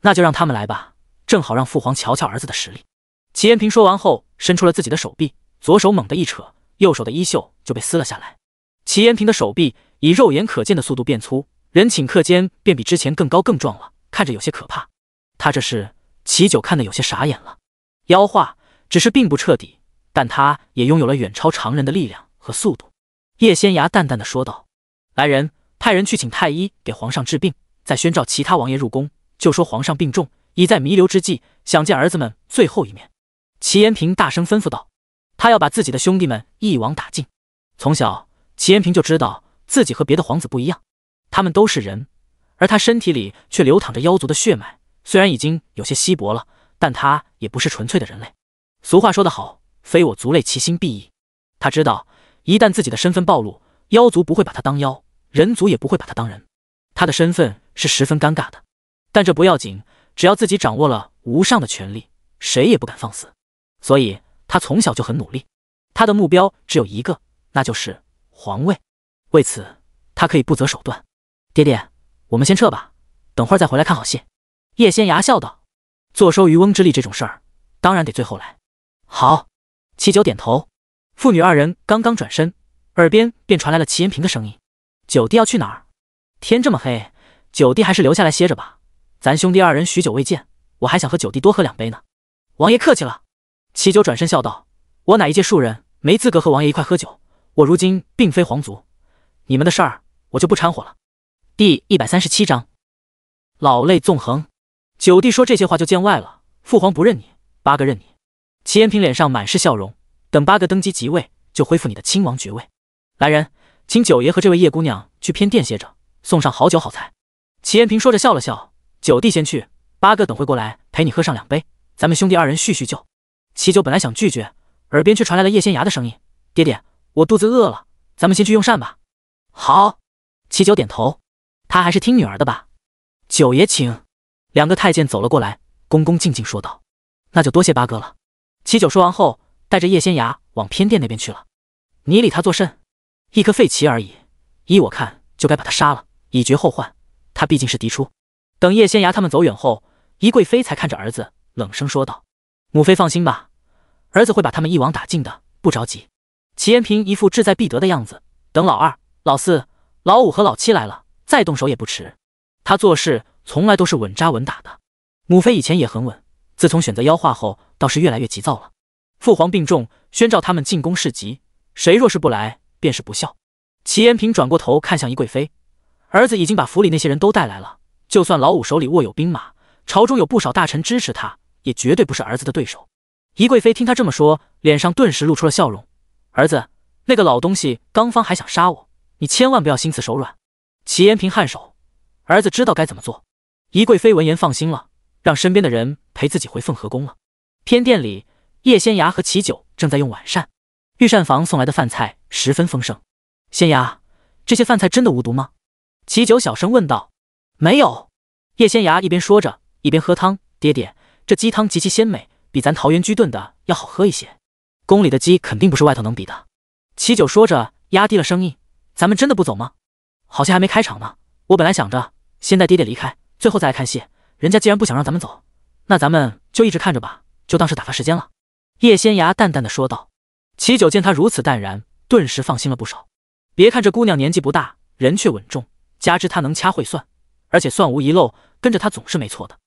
那就让他们来吧，正好让父皇瞧瞧儿子的实力。祁延平说完后，伸出了自己的手臂，左手猛地一扯，右手的衣袖就被撕了下来。祁延平的手臂以肉眼可见的速度变粗，人顷刻间便比之前更高更壮了，看着有些可怕。他这是……祁九看得有些傻眼了。妖化只是并不彻底，但他也拥有了远超常人的力量和和速度。叶仙涯淡淡的说道：“来人，派人去请太医给皇上治病，再宣召其他王爷入宫，就说皇上病重，已在弥留之际，想见儿子们最后一面。”齐延平大声吩咐道：“他要把自己的兄弟们一网打尽。”从小，齐延平就知道自己和别的皇子不一样，他们都是人，而他身体里却流淌着妖族的血脉，虽然已经有些稀薄了，但他也不是纯粹的人类。俗话说得好，非我族类，其心必异。他知道，一旦自己的身份暴露，妖族不会把他当妖，人族也不会把他当人。他的身份是十分尴尬的，但这不要紧，只要自己掌握了无上的权力，谁也不敢放肆。所以他从小就很努力，他的目标只有一个，那就是皇位。为此，他可以不择手段。爹爹，我们先撤吧，等会儿再回来看好戏。叶仙涯笑道：“坐收渔翁之利这种事儿，当然得最后来。”好。齐九点头。父女二人刚刚转身，耳边便传来了齐延平的声音：“九弟要去哪儿？天这么黑，九弟还是留下来歇着吧。咱兄弟二人许久未见，我还想和九弟多喝2杯呢。”王爷客气了。齐九转身笑道：“我乃一介庶人，没资格和王爷一块喝酒。我如今并非皇族，你们的事儿我就不掺和了。”第137章，老泪纵横。九弟说这些话就见外了，父皇不认你，八哥认你。齐延平脸上满是笑容，等八哥登基即位，就恢复你的亲王爵位。来人，请九爷和这位叶姑娘去偏殿歇着，送上好酒好菜。齐延平说着笑了笑：“九弟先去，八哥等会过来陪你喝上2杯，咱们兄弟二人叙叙旧。”齐九本来想拒绝，耳边却传来了叶仙涯的声音：“爹爹，我肚子饿了，咱们先去用膳吧。”好。齐九点头，他还是听女儿的吧。九爷请。2个太监走了过来，恭恭敬敬说道：“那就多谢八哥了。”齐九说完后，带着叶仙涯往偏殿那边去了。你理他作甚？一颗废棋而已，依我看就该把他杀了，以绝后患。他毕竟是嫡出。等叶仙涯他们走远后，宜贵妃才看着儿子，冷声说道：“母妃放心吧，儿子会把他们一网打尽的，不着急。”齐延平一副志在必得的样子，等老2、老4、老5和老7来了，再动手也不迟。他做事从来都是稳扎稳打的。母妃以前也很稳，自从选择妖化后，倒是越来越急躁了。父皇病重，宣召他们进宫侍疾，谁若是不来，便是不孝。齐延平转过头看向宜贵妃，儿子已经把府里那些人都带来了，就算老5手里握有兵马，朝中有不少大臣支持他，也绝对不是儿子的对手。宜贵妃听他这么说，脸上顿时露出了笑容：“儿子，那个老东西刚方还想杀我，你千万不要心慈手软。”齐延平颔首：“儿子知道该怎么做。”宜贵妃闻言放心了，让身边的人陪自己回凤和宫了。偏殿里，叶仙涯和齐九正在用晚膳，御膳房送来的饭菜十分丰盛。仙涯，这些饭菜真的无毒吗？齐九小声问道。没有。叶仙涯一边说着，一边喝汤。爹爹，这鸡汤极其鲜美，比咱桃园居炖的要好喝一些。宫里的鸡肯定不是外头能比的。齐九说着，压低了声音：“咱们真的不走吗？好像还没开场呢。我本来想着先带爹爹离开，最后再来看戏。人家既然不想让咱们走，那咱们就一直看着吧，就当是打发时间了。”叶仙涯淡淡的说道。齐九见他如此淡然，顿时放心了不少。别看这姑娘年纪不大，人却稳重，加之她能掐会算，而且算无遗漏，跟着她总是没错的。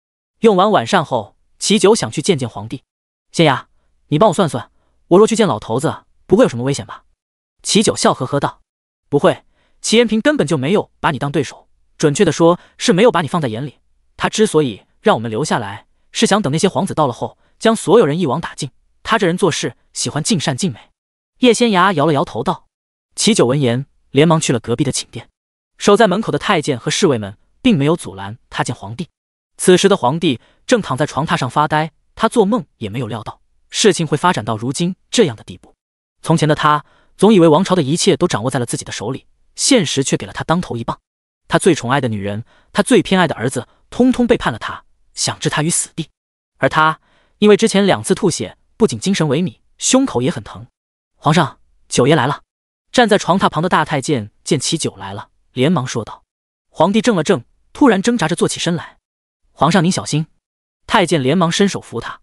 用完晚膳后，齐九想去见见皇帝。仙涯，你帮我算算，我若去见老头子，不会有什么危险吧？齐九笑呵呵道：“不会，齐延平根本就没有把你当对手，准确的说是没有把你放在眼里。他之所以让我们留下来，是想等那些皇子到了后，将所有人一网打尽。他这人做事喜欢尽善尽美。”叶仙涯摇了摇头道。齐九闻言，连忙去了隔壁的寝殿。守在门口的太监和侍卫们并没有阻拦他见皇帝。此时的皇帝正躺在床榻上发呆，他做梦也没有料到事情会发展到如今这样的地步。从前的他总以为王朝的一切都掌握在了自己的手里，现实却给了他当头一棒。他最宠爱的女人，他最偏爱的儿子，通通背叛了他，想置他于死地。而他因为之前2次吐血，不仅精神萎靡，胸口也很疼。皇上，九爷来了。站在床榻旁的大太监见齐九来了，连忙说道。皇帝怔了怔，突然挣扎着坐起身来。皇上您小心。太监连忙伸手扶他。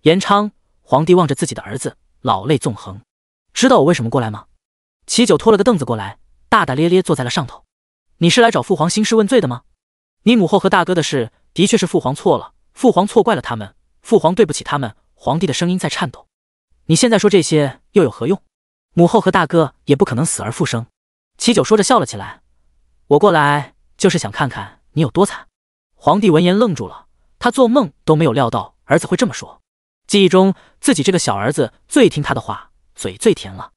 延昌，皇帝望着自己的儿子，老泪纵横。知道我为什么过来吗？齐九拖了个凳子过来，大大咧咧坐在了上头。你是来找父皇兴师问罪的吗？你母后和大哥的事，的确是父皇错了，父皇错怪了他们，父皇对不起他们。皇帝的声音在颤抖。你现在说这些又有何用？母后和大哥也不可能死而复生。齐九说着笑了起来，我过来就是想看看你有多惨。皇帝闻言愣住了，他做梦都没有料到儿子会这么说。记忆中自己这个小儿子最听他的话，嘴最甜了，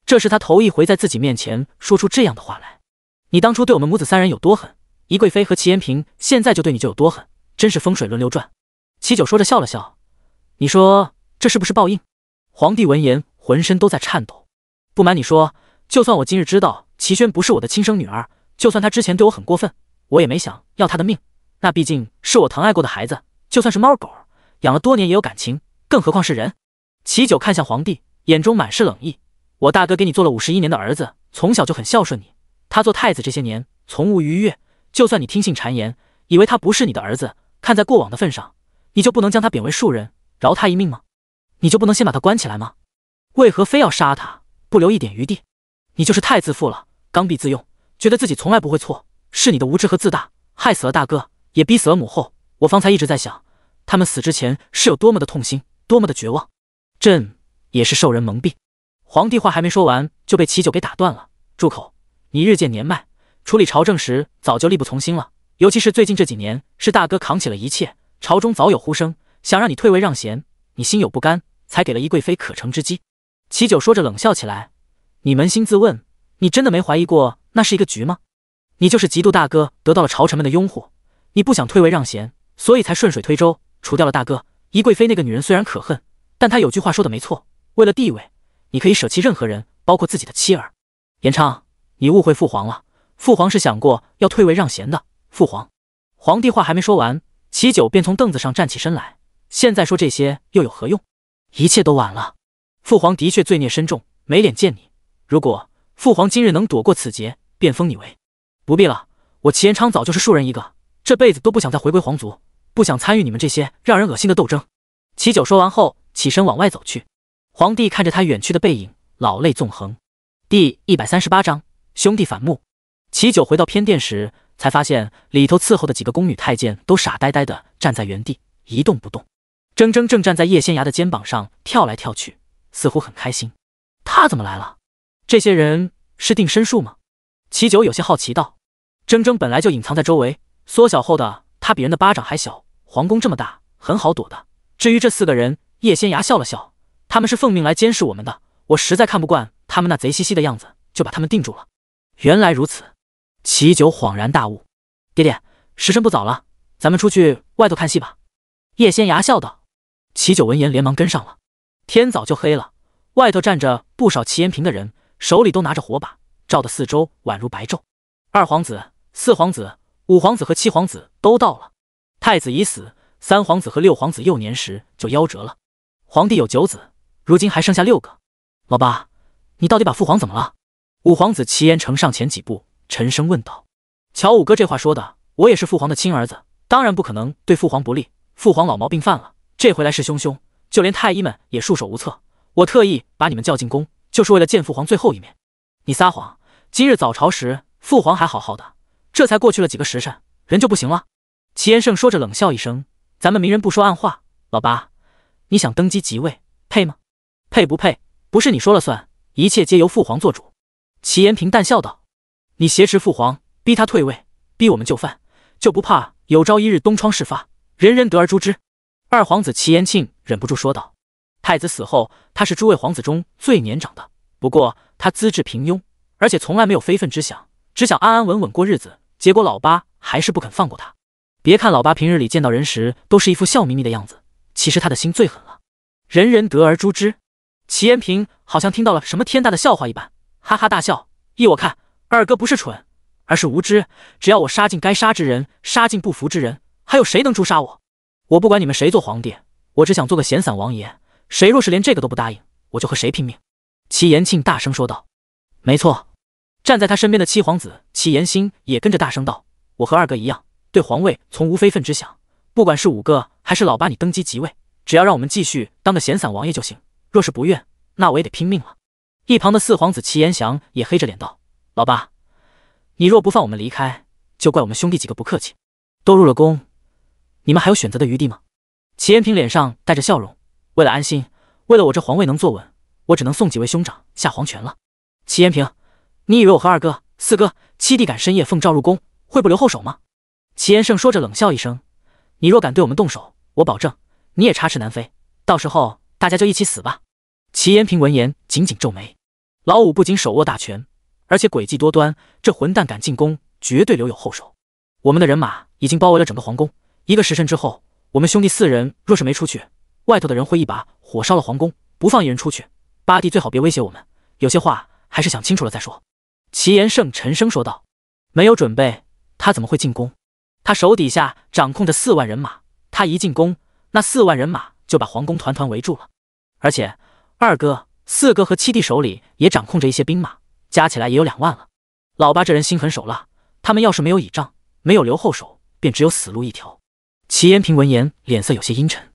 这是他头一回在自己面前说出这样的话来。你当初对我们母子三人有多狠，宜贵妃和齐延平现在就对你就有多狠，真是风水轮流转。齐九说着笑了笑，你说这是不是报应？皇帝闻言浑身都在颤抖。不瞒你说，就算我今日知道齐轩不是我的亲生女儿，就算他之前对我很过分，我也没想要他的命，那毕竟是我疼爱过的孩子，就算是猫狗养了多年也有感情，更何况是人。齐九看向皇帝，眼中满是冷意。我大哥给你做了51年的儿子，从小就很孝顺你，他做太子这些年从无逾越，就算你听信谗言，以为他不是你的儿子，看在过往的份上，你就不能将他贬为庶人，饶他一命吗？你就不能先把他关起来吗？为何非要杀他，不留一点余地？你就是太自负了，刚愎自用，觉得自己从来不会错，是你的无知和自大，害死了大哥，也逼死了母后。我方才一直在想，他们死之前是有多么的痛心，多么的绝望。朕也是受人蒙蔽。皇帝话还没说完，就被齐九给打断了。住口！你日渐年迈，处理朝政时早就力不从心了，尤其是最近这几年，是大哥扛起了一切，朝中早有呼声，想让你退位让贤，你心有不甘，才给了宜贵妃可乘之机。齐九说着冷笑起来，你扪心自问，你真的没怀疑过那是一个局吗？你就是嫉妒大哥得到了朝臣们的拥护，你不想退位让贤，所以才顺水推舟除掉了大哥。宜贵妃那个女人虽然可恨，但她有句话说的没错，为了地位，你可以舍弃任何人，包括自己的妻儿。延昌，你误会父皇了，父皇是想过要退位让贤的。父皇，皇帝话还没说完，齐九便从凳子上站起身来，现在说这些又有何用？一切都晚了。父皇的确罪孽深重，没脸见你。如果父皇今日能躲过此劫，便封你为。不必了，我齐延昌早就是庶人一个，这辈子都不想再回归皇族，不想参与你们这些让人恶心的斗争。齐九说完后，起身往外走去。皇帝看着他远去的背影，老泪纵横。第138章兄弟反目。齐九回到偏殿时，才发现里头伺候的几个宫女太监都傻呆呆的站在原地，一动不动。铮铮正站在叶仙崖的肩膀上跳来跳去，似乎很开心。他怎么来了？这些人是定身术吗？齐九有些好奇道。铮铮本来就隐藏在周围，缩小后的他比人的巴掌还小，皇宫这么大，很好躲的。至于这4个人，叶仙崖笑了笑，他们是奉命来监视我们的，我实在看不惯他们那贼兮兮的样子，就把他们定住了。原来如此。齐九恍然大悟。爹爹，时辰不早了，咱们出去外头看戏吧。叶仙崖笑道。齐九闻言连忙跟上了。天早就黑了，外头站着不少齐延平的人，手里都拿着火把，照得四周宛如白昼。2皇子、4皇子、5皇子和7皇子都到了。太子已死，3皇子和6皇子幼年时就夭折了。皇帝有9子，如今还剩下6个。老爸，你到底把父皇怎么了？5皇子齐延成上前几步，沉声问道。瞧五哥这话说的，我也是父皇的亲儿子，当然不可能对父皇不利。父皇老毛病犯了，这回来势汹汹，就连太医们也束手无策。我特意把你们叫进宫，就是为了见父皇最后一面。你撒谎！今日早朝时，父皇还好好的，这才过去了几个时辰，人就不行了。齐延胜说着冷笑一声，咱们明人不说暗话，老爸，你想登基即位，配吗？配不配，不是你说了算，一切皆由父皇做主。齐延平淡笑道。你挟持父皇，逼他退位，逼我们就范，就不怕有朝一日东窗事发，人人得而诛之？2皇子齐延庆忍不住说道。太子死后，他是诸位皇子中最年长的，不过他资质平庸，而且从来没有非分之想，只想安安稳稳过日子，结果老八还是不肯放过他。别看老八平日里见到人时都是一副笑眯眯的样子，其实他的心最狠了。人人得而诛之。齐延平好像听到了什么天大的笑话一般，哈哈大笑。依我看，二哥不是蠢，而是无知。只要我杀尽该杀之人，杀尽不服之人，还有谁能诛杀我？我不管你们谁做皇帝，我只想做个闲散王爷。谁若是连这个都不答应，我就和谁拼命。齐延庆大声说道。没错。站在他身边的7皇子齐延兴也跟着大声道。我和二哥一样，对皇位从无非分之想，不管是5个还是老八你登基即位，只要让我们继续当个闲散王爷就行，若是不愿，那我也得拼命了。一旁的4皇子齐延祥也黑着脸道。老爸，你若不放我们离开，就怪我们兄弟几个不客气。都入了宫，你们还有选择的余地吗？齐延平脸上带着笑容。为了安心，为了我这皇位能坐稳，我只能送几位兄长下黄泉了。齐延平，你以为我和二哥、四哥、七弟敢深夜奉诏入宫，会不留后手吗？齐延胜说着冷笑一声，你若敢对我们动手，我保证你也插翅难飞，到时候大家就一起死吧。齐延平闻言紧紧皱眉，老五不仅手握大权，而且诡计多端，这混蛋敢进宫，绝对留有后手。我们的人马已经包围了整个皇宫，一个时辰之后，我们兄弟4人若是没出去，外头的人会一把火烧了皇宫，不放一人出去。八弟最好别威胁我们，有些话还是想清楚了再说。齐延胜沉声说道。没有准备，他怎么会进宫？他手底下掌控着4万人马，他一进宫，那4万人马就把皇宫团团围住了。而且二哥、四哥和七弟手里也掌控着一些兵马，加起来也有2万了。老八这人心狠手辣，他们要是没有倚仗，没有留后手，便只有死路一条。齐延平闻言脸色有些阴沉，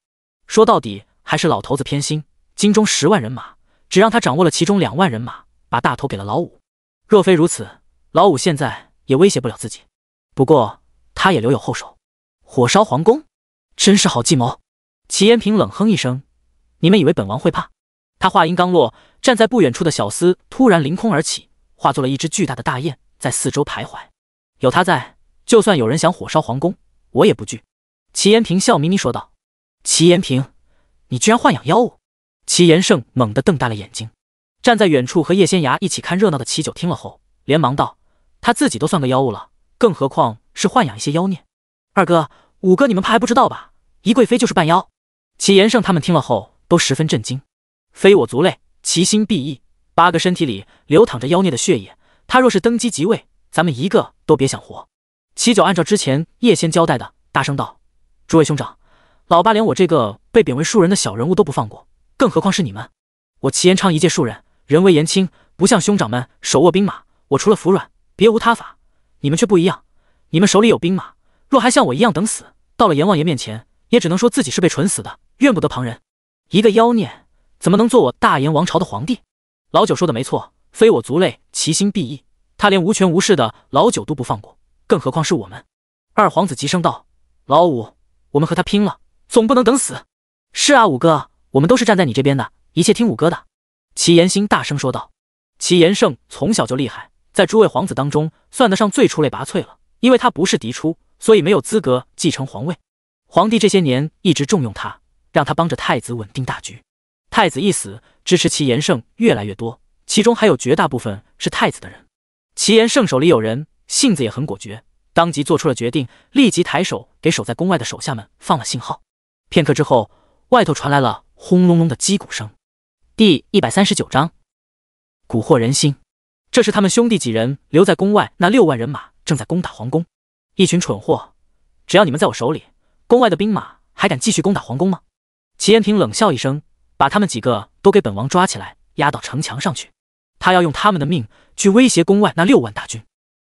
说到底还是老头子偏心，京中10万人马，只让他掌握了其中2万人马，把大头给了老五。若非如此，老五现在也威胁不了自己。不过他也留有后手，火烧皇宫，真是好计谋。齐延平冷哼一声，你们以为本王会怕？他话音刚落，站在不远处的小厮突然凌空而起，化作了一只巨大的大雁，在四周徘徊。有他在，就算有人想火烧皇宫，我也不惧。齐延平笑眯眯说道。齐延平，你居然豢养妖物！齐延胜猛地瞪大了眼睛。站在远处和叶仙崖一起看热闹的齐九听了后，连忙道：他自己都算个妖物了，更何况是豢养一些妖孽。二哥、五哥，你们怕还不知道吧？宜贵妃就是半妖。齐延胜他们听了后都十分震惊。非我族类，其心必异，8个身体里流淌着妖孽的血液，他若是登基即位，咱们一个都别想活。齐九按照之前叶仙交代的，大声道：诸位兄长，老八连我这个被贬为庶人的小人物都不放过，更何况是你们。我齐延昌一介庶人，人微言轻，不像兄长们手握兵马，我除了服软别无他法。你们却不一样，你们手里有兵马，若还像我一样等死，到了阎王爷面前，也只能说自己是被蠢死的，怨不得旁人。一个妖孽怎么能做我大燕王朝的皇帝？老九说的没错，非我族类，其心必异。他连无权无势的老九都不放过，更何况是我们。二皇子急声道：老五，我们和他拼了，总不能等死。是啊，五哥，我们都是站在你这边的，一切听五哥的。齐延兴大声说道。齐延胜从小就厉害，在诸位皇子当中算得上最出类拔萃了，因为他不是嫡出，所以没有资格继承皇位。皇帝这些年一直重用他，让他帮着太子稳定大局。太子一死，支持齐延胜越来越多，其中还有绝大部分是太子的人。齐延胜手里有人，性子也很果决，当即做出了决定，立即抬手给守在宫外的手下们放了信号。片刻之后，外头传来了轰隆隆的击鼓声。第139章，蛊惑人心。这是他们兄弟几人留在宫外那6万人马正在攻打皇宫。一群蠢货，只要你们在我手里，宫外的兵马还敢继续攻打皇宫吗？齐延平冷笑一声，把他们几个都给本王抓起来，压到城墙上去。他要用他们的命去威胁宫外那6万大军。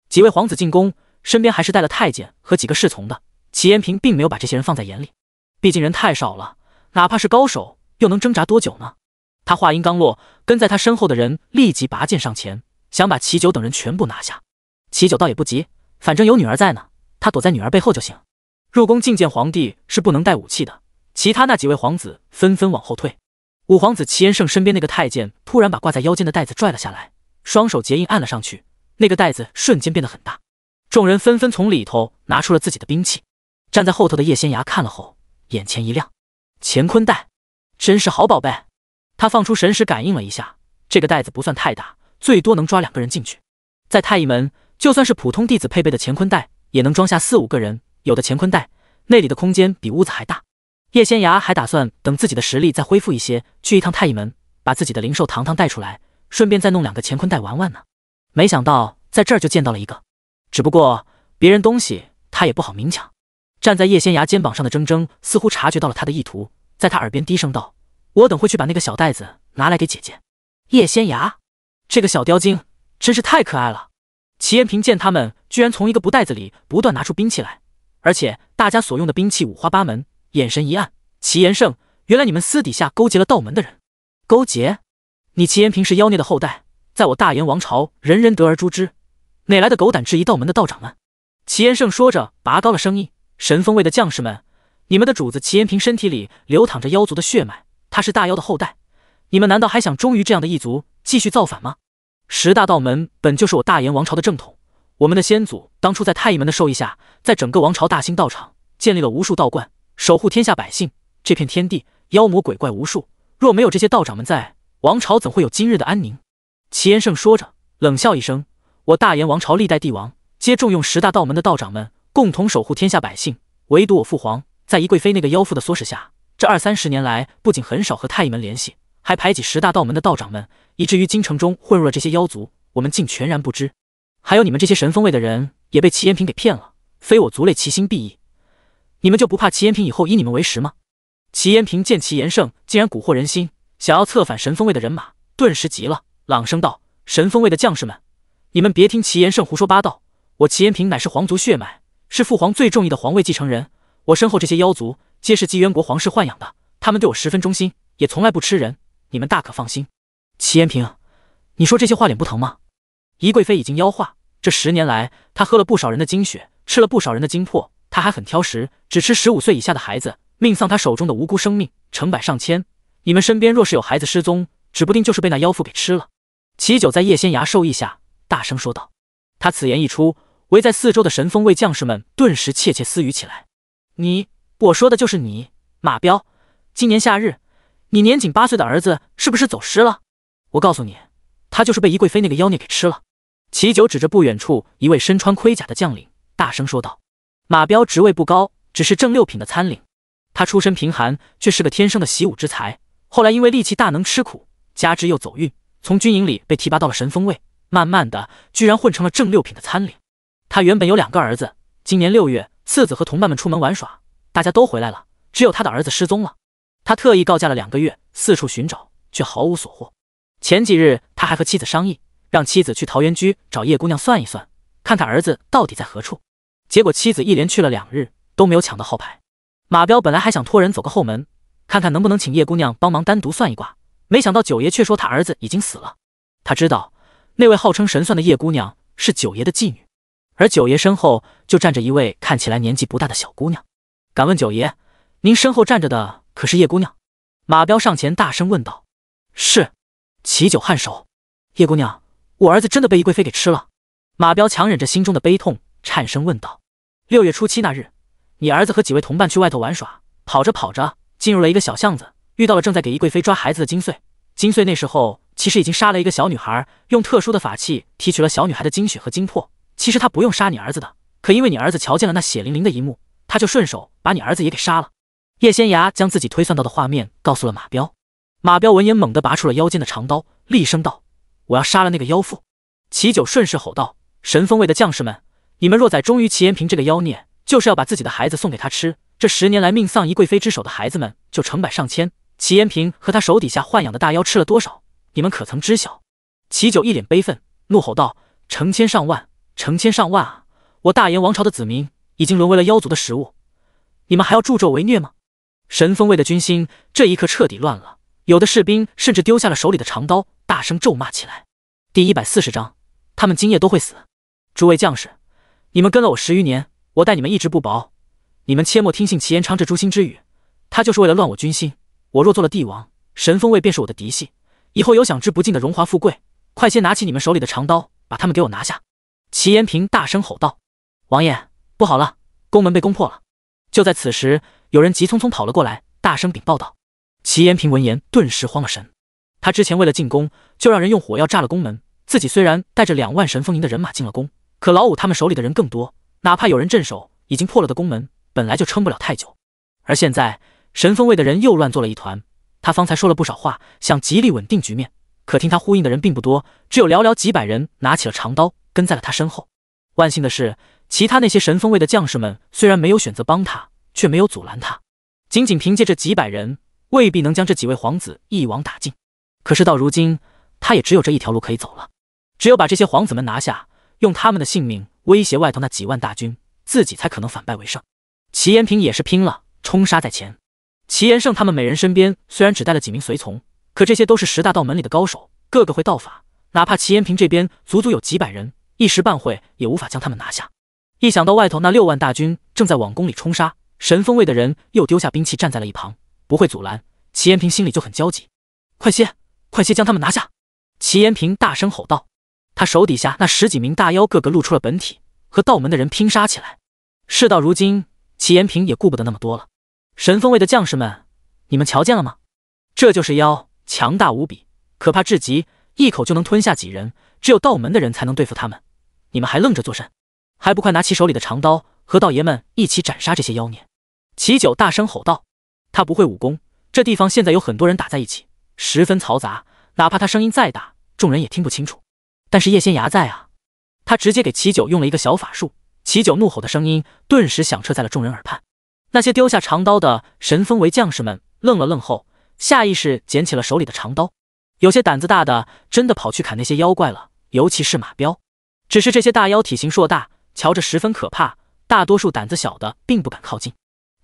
几位皇子进宫，身边还是带了太监和几个侍从的。齐延平并没有把这些人放在眼里，毕竟人太少了，哪怕是高手，又能挣扎多久呢？他话音刚落，跟在他身后的人立即拔剑上前，想把齐九等人全部拿下。齐九倒也不急，反正有女儿在呢，他躲在女儿背后就行。入宫觐见皇帝是不能带武器的，其他那几位皇子纷纷往后退。五皇子齐延胜身边那个太监突然把挂在腰间的带子拽了下来，双手结印按了上去，那个带子瞬间变得很大。众人纷纷从里头拿出了自己的兵器。站在后头的叶仙崖看了后，眼前一亮，乾坤袋，真是好宝贝。他放出神识感应了一下，这个袋子不算太大，最多能抓2个人进去。在太医门，就算是普通弟子配备的乾坤袋，也能装下4、5个人。有的乾坤袋那里的空间比屋子还大。叶仙崖还打算等自己的实力再恢复一些，去一趟太医门，把自己的灵兽堂堂带出来，顺便再弄2个乾坤袋玩玩呢。没想到在这儿就见到了一个，只不过别人东西他也不好明抢。站在叶仙崖肩膀上的铮铮似乎察觉到了他的意图，在他耳边低声道：我等会去把那个小袋子拿来给姐姐。叶仙崖，这个小雕精真是太可爱了。齐延平见他们居然从一个布袋子里不断拿出兵器来，而且大家所用的兵器五花八门，眼神一暗，齐延胜，原来你们私底下勾结了道门的人。勾结？你齐延平是妖孽的后代，在我大燕王朝人人得而诛之，哪来的狗胆质疑道门的道长们？齐延胜说着拔高了声音，神风卫的将士们，你们的主子齐延平身体里流淌着妖族的血脉，他是大妖的后代，你们难道还想忠于这样的异族，继续造反吗？十大道门本就是我大炎王朝的正统，我们的先祖当初在太乙门的授意下，在整个王朝大兴道场，建立了无数道观，守护天下百姓。这片天地妖魔鬼怪无数，若没有这些道长们在，王朝怎会有今日的安宁？齐延胜说着，冷笑一声：我大炎王朝历代帝王皆重用十大道门的道长们，共同守护天下百姓，唯独我父皇在宜贵妃那个妖妇的唆使下，这20-30年来不仅很少和太乙门联系，还排挤十大道门的道长们，以至于京城中混入了这些妖族，我们竟全然不知。还有你们这些神风卫的人也被齐延平给骗了，非我族类其心必异。你们就不怕齐延平以后以你们为食吗？齐延平见齐延胜竟然蛊惑人心，想要策反神风卫的人马，顿时急了，朗声道：神风卫的将士们，你们别听齐延胜胡说八道，我齐延平乃是皇族血脉，是父皇最中意的皇位继承人，我身后这些妖族皆是姬渊国皇室豢养的，他们对我十分忠心，也从来不吃人，你们大可放心。齐延平，你说这些话脸不疼吗？宜贵妃已经妖化，这10年来，她喝了不少人的精血，吃了不少人的精魄，她还很挑食，只吃15岁以下的孩子，命丧她手中的无辜生命成百上千。你们身边若是有孩子失踪，指不定就是被那妖妇给吃了。齐九在叶仙崖授意下，大声说道。他此言一出，围在四周的神风卫将士们顿时窃窃私语起来。我说的就是你，马彪。今年夏日，你年仅8岁的儿子是不是走失了？我告诉你，他就是被宜贵妃那个妖孽给吃了。齐九指着不远处一位身穿盔甲的将领，大声说道。马彪职位不高，只是正6品的参领。他出身贫寒，却是个天生的习武之才。后来因为力气大能吃苦，加之又走运，从军营里被提拔到了神风卫，慢慢的居然混成了正6品的参领。他原本有2个儿子，今年6月，次子和同伴们出门玩耍，大家都回来了，只有他的儿子失踪了。他特意告假了2个月，四处寻找，却毫无所获。前几日他还和妻子商议，让妻子去桃源居找叶姑娘算一算，看他儿子到底在何处。结果妻子一连去了2日，都没有抢到号牌。马彪本来还想托人走个后门，看看能不能请叶姑娘帮忙单独算一卦，没想到九爷却说他儿子已经死了。他知道那位号称神算的叶姑娘是九爷的继女，而九爷身后就站着一位看起来年纪不大的小姑娘。敢问九爷，您身后站着的可是叶姑娘？马彪上前大声问道。是。齐九颔首。叶姑娘，我儿子真的被宜贵妃给吃了。马彪强忍着心中的悲痛，颤声问道。6月初7那日，你儿子和几位同伴去外头玩耍，跑着跑着进入了一个小巷子，遇到了正在给宜贵妃抓孩子的金穗。金穗那时候其实已经杀了一个小女孩，用特殊的法器提取了小女孩的精血和精魄。其实他不用杀你儿子的，可因为你儿子瞧见了那血淋淋的一幕，他就顺手把你儿子也给杀了。叶仙崖将自己推算到的画面告诉了马彪。马彪闻言猛地拔出了腰间的长刀，厉声道：我要杀了那个妖妇。齐九顺势吼道：神风卫的将士们，你们若宰忠于齐延平这个妖孽，就是要把自己的孩子送给他吃。这10年来命丧宜贵妃之手的孩子们就成百上千，齐延平和他手底下豢养的大妖吃了多少，你们可曾知晓？齐九一脸悲愤，怒吼道：成千上万，成千上万啊！我大炎王朝的子民已经沦为了妖族的食物，你们还要助纣为虐吗？神风卫的军心这一刻彻底乱了，有的士兵甚至丢下了手里的长刀，大声咒骂起来。第140章，他们今夜都会死。诸位将士，你们跟了我10余年，我待你们一直不薄，你们切莫听信齐延昌这诛心之语，他就是为了乱我军心。我若做了帝王，神风卫便是我的嫡系，以后有享之不尽的荣华富贵，快些拿起你们手里的长刀，把他们给我拿下！齐延平大声吼道。王爷，不好了，宫门被攻破了！就在此时，有人急匆匆跑了过来，大声禀报道。齐延平闻言顿时慌了神，他之前为了进宫，就让人用火药炸了宫门，自己虽然带着2万神风营的人马进了宫，可老五他们手里的人更多，哪怕有人镇守，已经破了的宫门本来就撑不了太久。而现在神风卫的人又乱作了一团，他方才说了不少话，想极力稳定局面，可听他呼应的人并不多，只有寥寥几百人拿起了长刀跟在了他身后。万幸的是，其他那些神风卫的将士们虽然没有选择帮他，却没有阻拦他，仅仅凭借这几百人未必能将这几位皇子一网打尽。可是到如今，他也只有这一条路可以走了，只有把这些皇子们拿下，用他们的性命威胁外头那几万大军，自己才可能反败为胜。齐延平也是拼了，冲杀在前。齐延胜他们每人身边虽然只带了几名随从，可这些都是10大道门里的高手，个个会道法，哪怕齐延平这边足足有几百人，一时半会也无法将他们拿下。一想到外头那6万大军正在往宫里冲杀，神风卫的人又丢下兵器站在了一旁，不会阻拦，齐延平心里就很焦急。快些，快些将他们拿下！齐延平大声吼道。他手底下那10几名大妖个个露出了本体，和道门的人拼杀起来。事到如今，齐延平也顾不得那么多了。神锋卫的将士们，你们瞧见了吗？这就是妖，强大无比，可怕至极，一口就能吞下几人，只有道门的人才能对付他们。你们还愣着做甚？还不快拿起手里的长刀，和道爷们一起斩杀这些妖孽！齐九大声吼道。他不会武功，这地方现在有很多人打在一起，十分嘈杂，哪怕他声音再大，众人也听不清楚。但是叶仙崖在啊！他直接给齐九用了一个小法术，齐九怒吼的声音顿时响彻在了众人耳畔。那些丢下长刀的神锋卫将士们愣了愣后，下意识捡起了手里的长刀。有些胆子大的真的跑去砍那些妖怪了，尤其是马彪。只是这些大妖体型硕大，瞧着十分可怕，大多数胆子小的并不敢靠近。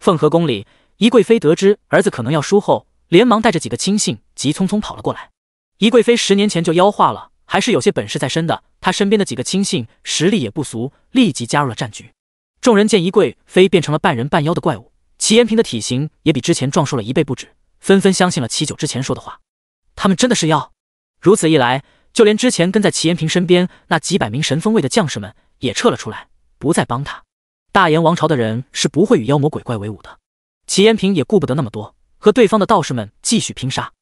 凤和宫里，宜贵妃得知儿子可能要输后，连忙带着几个亲信急匆匆跑了过来。宜贵妃10年前就妖化了，还是有些本事在身的，她身边的几个亲信实力也不俗，立即加入了战局。众人见宜贵妃变成了半人半妖的怪物，齐延平的体型也比之前壮硕了1倍不止，纷纷相信了齐九之前说的话。他们真的是妖？如此一来，就连之前跟在齐延平身边那几百名神锋卫的将士们也撤了出来，不再帮他。大炎王朝的人是不会与妖魔鬼怪为伍的。齐延平也顾不得那么多，和对方的道士们继续拼杀。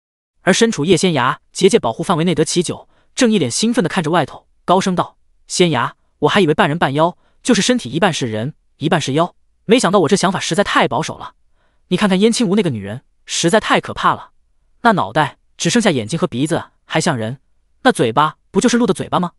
而身处叶仙崖结界保护范围内的齐九正一脸兴奋地看着外头，高声道：仙崖，我还以为半人半妖，就是身体一半是人一半是妖，没想到我这想法实在太保守了。你看看燕青吴那个女人，实在太可怕了，那脑袋只剩下眼睛和鼻子，还像人，那嘴巴不就是鹿的嘴巴吗？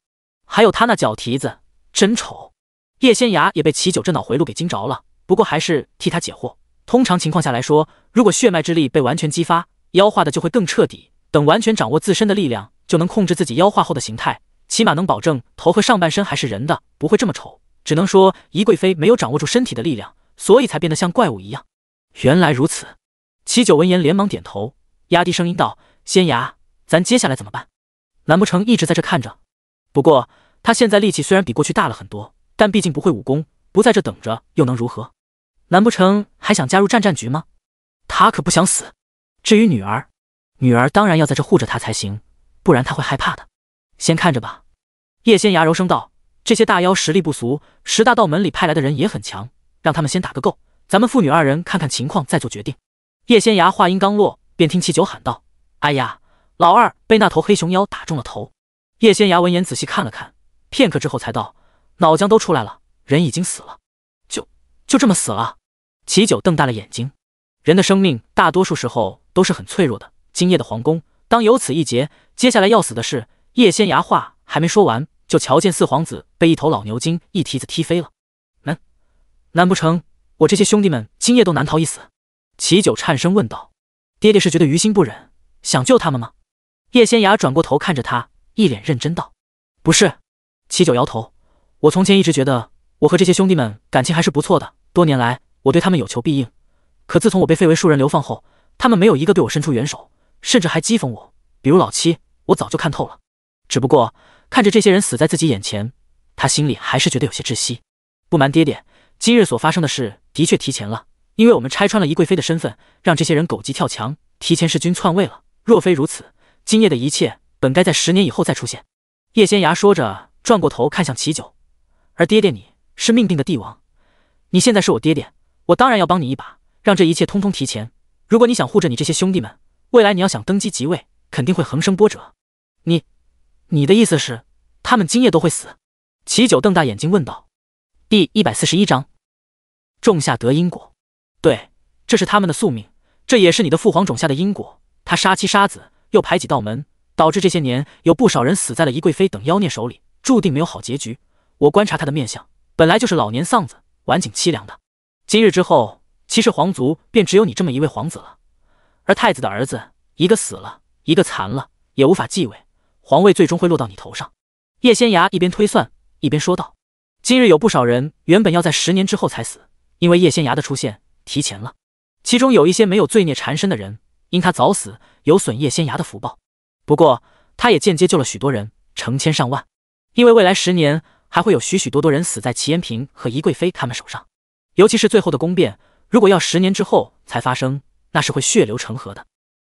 还有她那脚蹄子，真丑。叶仙崖也被齐九这脑回路给惊着了，不过还是替他解惑。通常情况下来说，如果血脉之力被完全激发，妖化的就会更彻底，等完全掌握自身的力量，就能控制自己妖化后的形态，起码能保证头和上半身还是人的，不会这么丑。只能说宜贵妃没有掌握住身体的力量，所以才变得像怪物一样。原来如此。齐九闻言连忙点头，压低声音道：仙崖，咱接下来怎么办？难不成一直在这看着？不过他现在力气虽然比过去大了很多，但毕竟不会武功，不在这等着又能如何？难不成还想加入战局吗？他可不想死。至于女儿当然要在这护着他才行，不然他会害怕的。先看着吧。叶仙崖柔声道：这些大妖实力不俗，10大道门里派来的人也很强，让他们先打个够，咱们父女2人看看情况再做决定。叶仙崖话音刚落，便听齐九喊道：哎呀，老二被那头黑熊妖打中了头。叶仙崖闻言仔细看了看，片刻之后才道：脑浆都出来了，人已经死了。就这么死了？齐九瞪大了眼睛。人的生命大多数时候都是很脆弱的，今夜的皇宫当有此一劫，接下来要死的是……叶仙崖话还没说完，就瞧见4皇子被一头老牛精一蹄子踢飞了。难不成我这些兄弟们今夜都难逃一死？齐九颤声问道。爹爹是觉得于心不忍，想救他们吗？叶仙崖转过头看着他，一脸认真道：不是。齐九摇头，我从前一直觉得我和这些兄弟们感情还是不错的，多年来我对他们有求必应，可自从我被废为庶人流放后，他们没有一个对我伸出援手，甚至还讥讽我，比如老七，我早就看透了。只不过看着这些人死在自己眼前，他心里还是觉得有些窒息。不瞒爹爹，今日所发生的事的确提前了，因为我们拆穿了宜贵妃的身份，让这些人狗急跳墙，提前弑君篡位了。若非如此，今夜的一切本该在10年以后再出现。叶仙崖说着，转过头看向齐九，而爹爹你是命定的帝王，你现在是我爹爹，我当然要帮你一把，让这一切通通提前。如果你想护着你这些兄弟们，未来你要想登基即位，肯定会横生波折。你的意思是，他们今夜都会死？齐九瞪大眼睛问道。第141章，种下得因果。对，这是他们的宿命，这也是你的父皇种下的因果。他杀妻杀子，又排挤道门，导致这些年有不少人死在了宜贵妃等妖孽手里，注定没有好结局。我观察他的面相，本来就是老年丧子，晚景凄凉的。今日之后，其实皇族便只有你这么一位皇子了，而太子的儿子一个死了，一个残了，也无法继位，皇位最终会落到你头上。叶仙崖一边推算一边说道。今日有不少人原本要在10年之后才死，因为叶仙崖的出现提前了，其中有一些没有罪孽缠身的人，因他早死有损叶仙崖的福报。不过他也间接救了许多人，成千上万，因为未来10年还会有许许多多人死在齐延平和宜贵妃他们手上，尤其是最后的宫变，如果要10年之后才发生，那是会血流成河的。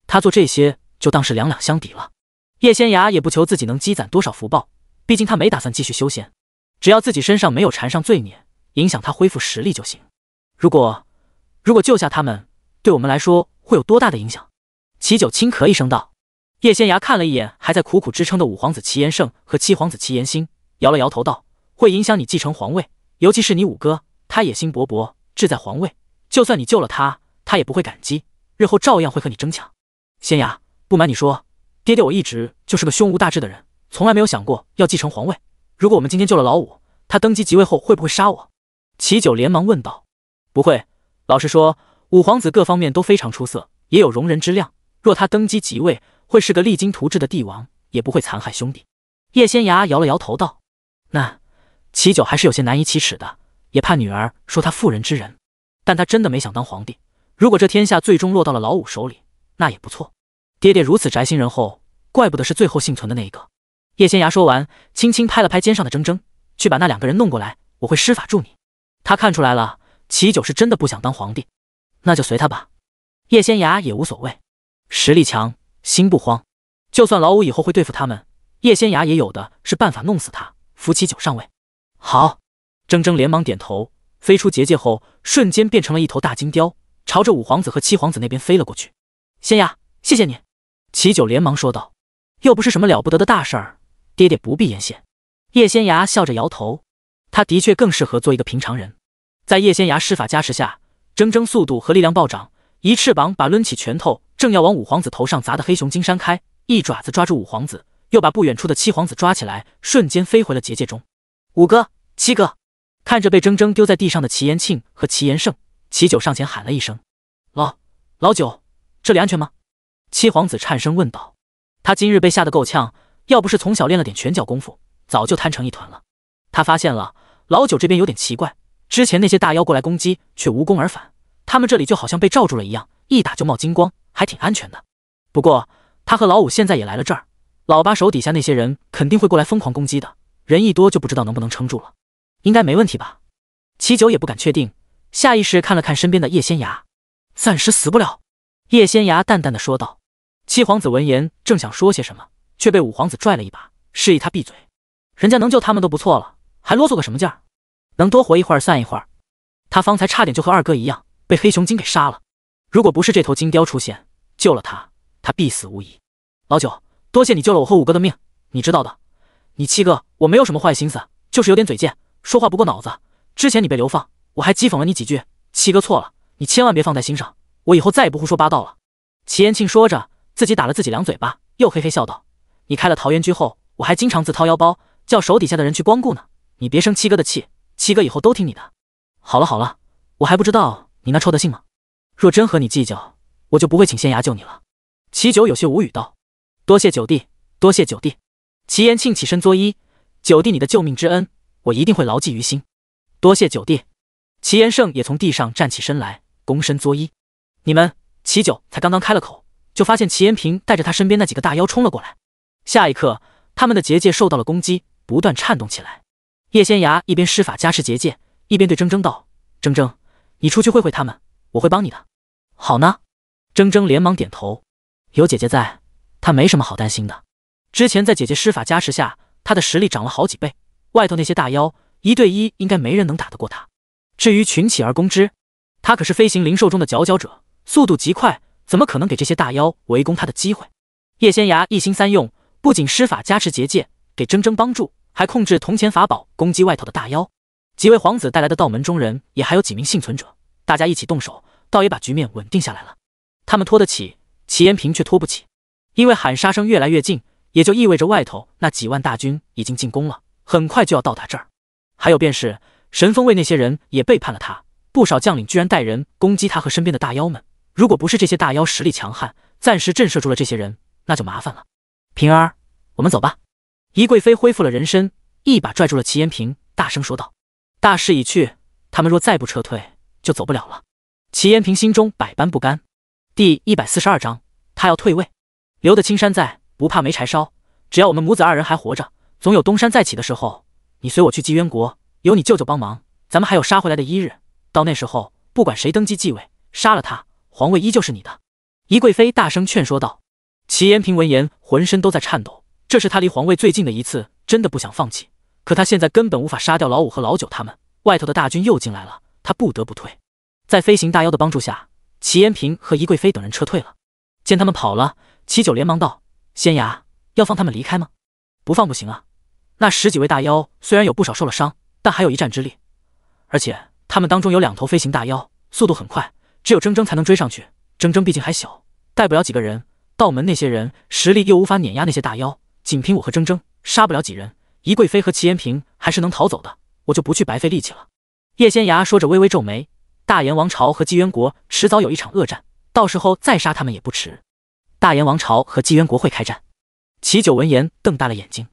他做这些就当是两两相抵了。叶仙芽也不求自己能积攒多少福报，毕竟他没打算继续修仙，只要自己身上没有缠上罪孽，影响他恢复实力就行。如果救下他们，对我们来说会有多大的影响？齐九轻咳一声道。叶仙芽看了一眼还在苦苦支撑的五皇子齐延胜和七皇子齐延兴，摇了摇头道：会影响你继承皇位，尤其是你五哥，他野心勃勃，志在皇位，就算你救了他，他也不会感激，日后照样会和你争抢。仙芽，不瞒你说，爹爹我一直就是个胸无大志的人，从来没有想过要继承皇位。如果我们今天救了老五，他登基即位后会不会杀我？齐九连忙问道。不会，老实说，五皇子各方面都非常出色，也有容人之量，若他登基即位，会是个励精图治的帝王，也不会残害兄弟。叶仙芽摇了摇头道。那齐九还是有些难以启齿的，也怕女儿说他妇人之仁，但他真的没想当皇帝。如果这天下最终落到了老五手里，那也不错。爹爹如此宅心仁厚，怪不得是最后幸存的那一个。叶仙芽说完，轻轻拍了拍肩上的铮铮，去把那两个人弄过来，我会施法助你。他看出来了，齐九是真的不想当皇帝，那就随他吧。叶仙芽也无所谓，实力强，心不慌。就算老五以后会对付他们，叶仙芽也有的是办法弄死他，扶齐九上位。好，铮铮连忙点头，飞出结界后，瞬间变成了一头大金雕，朝着五皇子和七皇子那边飞了过去。仙芽，谢谢你。齐九连忙说道。又不是什么了不得的大事儿，爹爹不必言谢。叶仙芽笑着摇头，他的确更适合做一个平常人。在叶仙芽施法加持下，铮铮速度和力量暴涨，一翅膀把抡起拳头正要往五皇子头上砸的黑熊精扇开，一爪子抓住五皇子，又把不远处的七皇子抓起来，瞬间飞回了结界中。五哥，七哥！看着被铮铮丢在地上的齐延庆和齐延胜，齐九上前喊了一声：老九，这里安全吗？七皇子颤声问道。他今日被吓得够呛，要不是从小练了点拳脚功夫，早就瘫成一团了。他发现了老九这边有点奇怪，之前那些大妖过来攻击却无功而返，他们这里就好像被罩住了一样，一打就冒金光，还挺安全的。不过他和老五现在也来了这儿，老八手底下那些人肯定会过来疯狂攻击的，人一多就不知道能不能撑住了。应该没问题吧？齐九也不敢确定，下意识看了看身边的叶仙芽，暂时死不了。叶仙芽淡淡的说道。七皇子闻言正想说些什么，却被五皇子拽了一把，示意他闭嘴。人家能救他们都不错了，还啰嗦个什么劲儿？能多活一会儿算一会儿。他方才差点就和二哥一样被黑熊精给杀了，如果不是这头金雕出现救了他，他必死无疑。老九，多谢你救了我和五哥的命，你知道的。你七哥我没有什么坏心思，就是有点嘴贱，说话不过脑子。之前你被流放，我还讥讽了你几句，七哥错了，你千万别放在心上，我以后再也不胡说八道了。齐延庆说着，自己打了自己两嘴巴，又嘿嘿笑道：你开了桃源居后，我还经常自掏腰包叫手底下的人去光顾呢，你别生七哥的气，七哥以后都听你的。好了，我还不知道你那臭的姓吗？若真和你计较，我就不会请仙芽救你了。齐九有些无语道。多谢九弟，多谢九弟。齐延庆起身作揖，九弟你的救命之恩，我一定会牢记于心。多谢九弟。齐延胜也从地上站起身来，躬身作揖。你们，齐九才刚刚开了口，就发现齐延平带着他身边那几个大妖冲了过来。下一刻，他们的结界受到了攻击，不断颤动起来。叶仙芽一边施法加持结界，一边对铮铮道：铮铮，你出去会会他们，我会帮你的。好呢。铮铮连忙点头，有姐姐在，他没什么好担心的。之前在姐姐施法加持下，他的实力涨了好几倍，外头那些大妖1对1应该没人能打得过他。至于群起而攻之，他可是飞行灵兽中的佼佼者，速度极快，怎么可能给这些大妖围攻他的机会？叶仙芽一心三用，不仅施法加持结界给铮铮帮助，还控制铜钱法宝攻击外头的大妖。几位皇子带来的道门中人也还有几名幸存者，大家一起动手，倒也把局面稳定下来了。他们拖得起，齐延平却拖不起，因为喊杀声越来越近，也就意味着外头那几万大军已经进攻了，很快就要到达这儿。还有便是神风卫那些人也背叛了他，不少将领居然带人攻击他和身边的大妖们。如果不是这些大妖实力强悍，暂时震慑住了这些人，那就麻烦了。平儿，我们走吧。宜贵妃恢复了人身，一把拽住了齐延平，大声说道：大势已去，他们若再不撤退，就走不了了。齐延平心中百般不甘。第142章，他要退位。留得青山在，不怕没柴烧。只要我们母子二人还活着，总有东山再起的时候。你随我去济渊国，有你舅舅帮忙，咱们还有杀回来的一日。到那时候，不管谁登基继位，杀了他，皇位依旧是你的。宜贵妃大声劝说道。齐延平闻言，浑身都在颤抖。这是他离皇位最近的一次，真的不想放弃。可他现在根本无法杀掉老五和老九他们，外头的大军又进来了，他不得不退。在飞行大妖的帮助下，齐延平和宜贵妃等人撤退了。见他们跑了，齐九连忙道：“仙牙，要放他们离开吗？”“不放不行啊！那10几位大妖虽然有不少受了伤，但还有一战之力。而且他们当中有2头飞行大妖，速度很快，只有铮铮才能追上去。铮铮毕竟还小，带不了几个人。道门那些人实力又无法碾压那些大妖，仅凭我和铮铮，杀不了几人。宜贵妃和齐延平还是能逃走的，我就不去白费力气了。”叶仙牙说着微微皱眉：“大燕王朝和纪渊国迟早有一场恶战，到时候再杀他们也不迟。”“大燕王朝和纪渊国会开战？”齐九闻言瞪大了眼睛。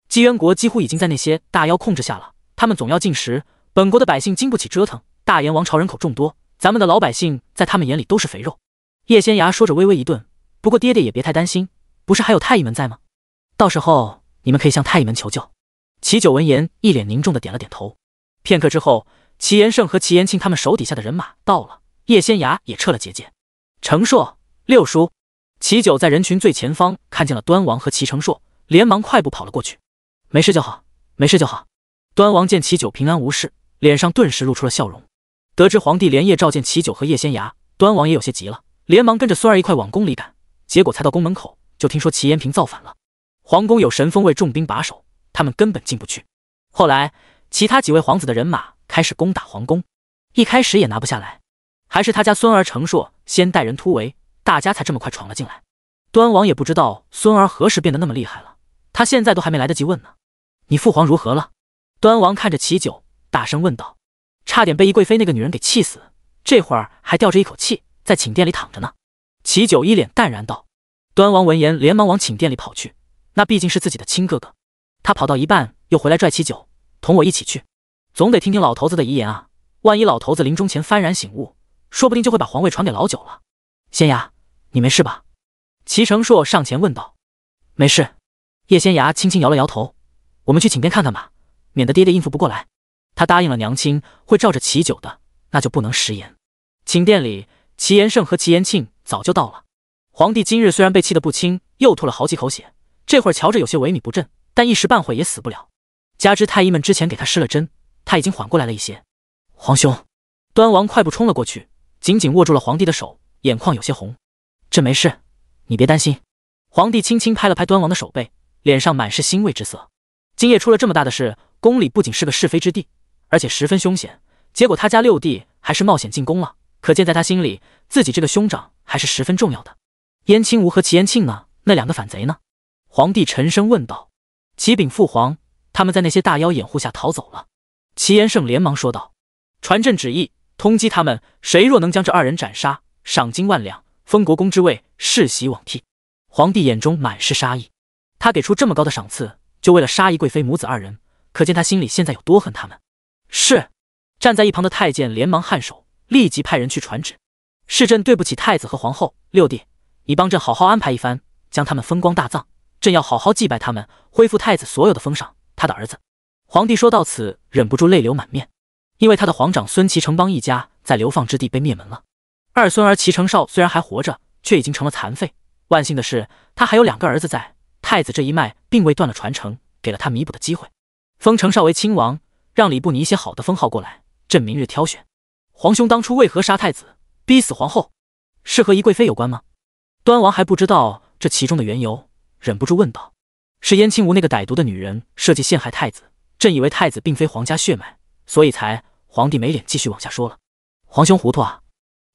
纪渊国几乎已经在那些大妖控制下了，他们总要进食，本国的百姓经不起折腾。大燕王朝人口众多，咱们的老百姓在他们眼里都是肥肉。叶仙牙说着微微一顿：“不过爹爹也别太担心，不是还有太医们在吗？到时候你们可以向太医们求救。”齐九闻言，一脸凝重的点了点头。片刻之后，齐延胜和齐延庆他们手底下的人马到了，叶仙牙也撤了结界。程硕、六叔，齐九在人群最前方看见了端王和齐程硕，连忙快步跑了过去。“没事就好，没事就好。”端王见齐九平安无事，脸上顿时露出了笑容。得知皇帝连夜召见齐九和叶仙牙，端王也有些急了，连忙跟着孙儿一块往宫里赶。结果才到宫门口，就听说齐延平造反了。皇宫有神锋卫重兵把守，他们根本进不去。后来其他几位皇子的人马开始攻打皇宫，一开始也拿不下来，还是他家孙儿程硕先带人突围，大家才这么快闯了进来。端王也不知道孙儿何时变得那么厉害了，他现在都还没来得及问呢。“你父皇如何了？”端王看着齐九，大声问道。“差点被宜贵妃那个女人给气死，这会儿还吊着一口气，在寝殿里躺着呢。”齐九一脸淡然道。端王闻言连忙往寝殿里跑去，那毕竟是自己的亲哥哥。他跑到一半又回来拽齐九：“同我一起去，总得听听老头子的遗言啊，万一老头子临终前幡然醒悟，说不定就会把皇位传给老九了。”“仙牙，你没事吧？”齐程硕上前问道。“没事。”叶仙牙轻轻摇了摇头：“我们去寝殿看看吧，免得爹爹应付不过来。”他答应了娘亲会照着齐九的，那就不能食言。寝殿里，齐延胜和齐延庆早就到了。皇帝今日虽然被气得不轻，又吐了好几口血，这会儿瞧着有些萎靡不振，但一时半会也死不了。加之太医们之前给他施了针，他已经缓过来了一些。“皇兄！”端王快步冲了过去，紧紧握住了皇帝的手，眼眶有些红。“这没事，你别担心。”皇帝轻轻拍了拍端王的手背，脸上满是欣慰之色。今夜出了这么大的事，宫里不仅是个是非之地，而且十分凶险。结果他家六弟还是冒险进宫了，可见在他心里，自己这个兄长还是十分重要的。“燕青吾和齐延庆呢？那2个反贼呢？”皇帝沉声问道。“启禀父皇，他们在那些大妖掩护下逃走了。”齐延胜连忙说道。“传朕旨意，通缉他们，谁若能将这2人斩杀，赏金1万两，封国公之位，世袭罔替。”皇帝眼中满是杀意，他给出这么高的赏赐，就为了杀宜贵妃母子2人，可见他心里现在有多恨他们。“是。”站在一旁的太监连忙颔首，立即派人去传旨：“是朕对不起太子和皇后，六弟，你帮朕好好安排一番，将他们风光大葬。朕要好好祭拜他们，恢复太子所有的封赏。他的儿子。”皇帝说到此，忍不住泪流满面，因为他的皇长孙齐成邦一家在流放之地被灭门了。二孙儿齐成少虽然还活着，却已经成了残废。万幸的是，他还有2个儿子在，太子这一脉并未断了传承，给了他弥补的机会。封成少为亲王，让礼部拟一些好的封号过来，朕明日挑选。皇兄当初为何杀太子，逼死皇后，是和宜贵妃有关吗？端王还不知道这其中的缘由，忍不住问道。是燕青吾那个歹毒的女人设计陷害太子，朕以为太子并非皇家血脉，所以才……皇帝没脸继续往下说了。皇兄糊涂啊！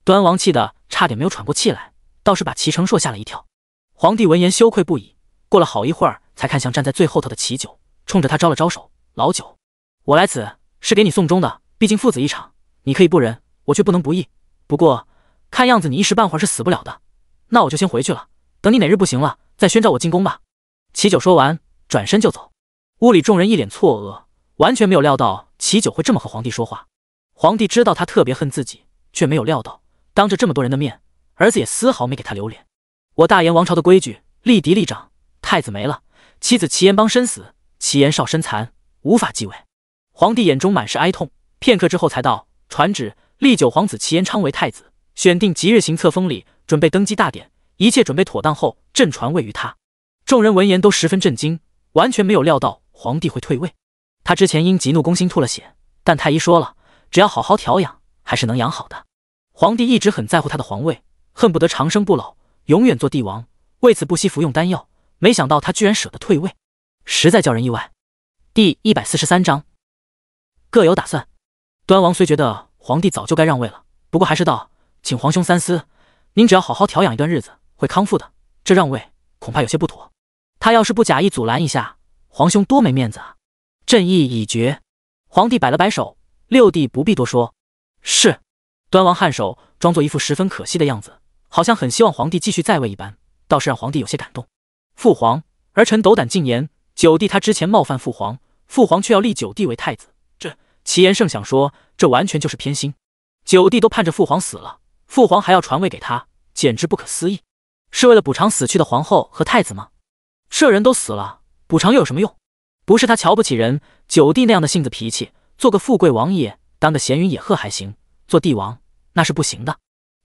端王气得差点没有喘过气来，倒是把齐成硕吓了一跳。皇帝闻言羞愧不已，过了好一会儿才看向站在最后头的齐九，冲着他招了招手：“老九，我来此是给你送终的，毕竟父子一场，你可以不仁，我却不能不义。不过看样子你一时半会儿是死不了的，那我就先回去了，等你哪日不行了，再宣召我进宫吧。”齐九说完，转身就走。屋里众人一脸错愕，完全没有料到齐九会这么和皇帝说话。皇帝知道他特别恨自己，却没有料到当着这么多人的面，儿子也丝毫没给他留脸。我大燕王朝的规矩，立嫡立长，太子没了，妻子齐延邦身死，齐延少身残，无法继位。皇帝眼中满是哀痛，片刻之后才道：“传旨，立9皇子齐延昌为太子，选定即日行册封礼，准备登基大典，一切准备妥当后，朕传位于他。众人闻言都十分震惊，完全没有料到皇帝会退位。他之前因急怒攻心吐了血，但太医说了，只要好好调养，还是能养好的。皇帝一直很在乎他的皇位，恨不得长生不老，永远做帝王，为此不惜服用丹药。没想到他居然舍得退位，实在叫人意外。第143章，各有打算。端王虽觉得皇帝早就该让位了，不过还是道：“请皇兄三思，您只要好好调养一段日子，会康复的。这让位恐怕有些不妥。他要是不假意阻拦一下，皇兄多没面子啊！”朕意已决。皇帝摆了摆手，六弟不必多说。是。端王颔首，装作一副十分可惜的样子，好像很希望皇帝继续在位一般，倒是让皇帝有些感动。父皇，儿臣斗胆进言，九弟他之前冒犯父皇，父皇却要立九弟为太子，这其言甚想说，这完全就是偏心。九弟都盼着父皇死了，父皇还要传位给他，简直不可思议。是为了补偿死去的皇后和太子吗？这人都死了，补偿又有什么用？不是他瞧不起人，九弟那样的性子脾气，做个富贵王爷，当个闲云野鹤还行，做帝王那是不行的。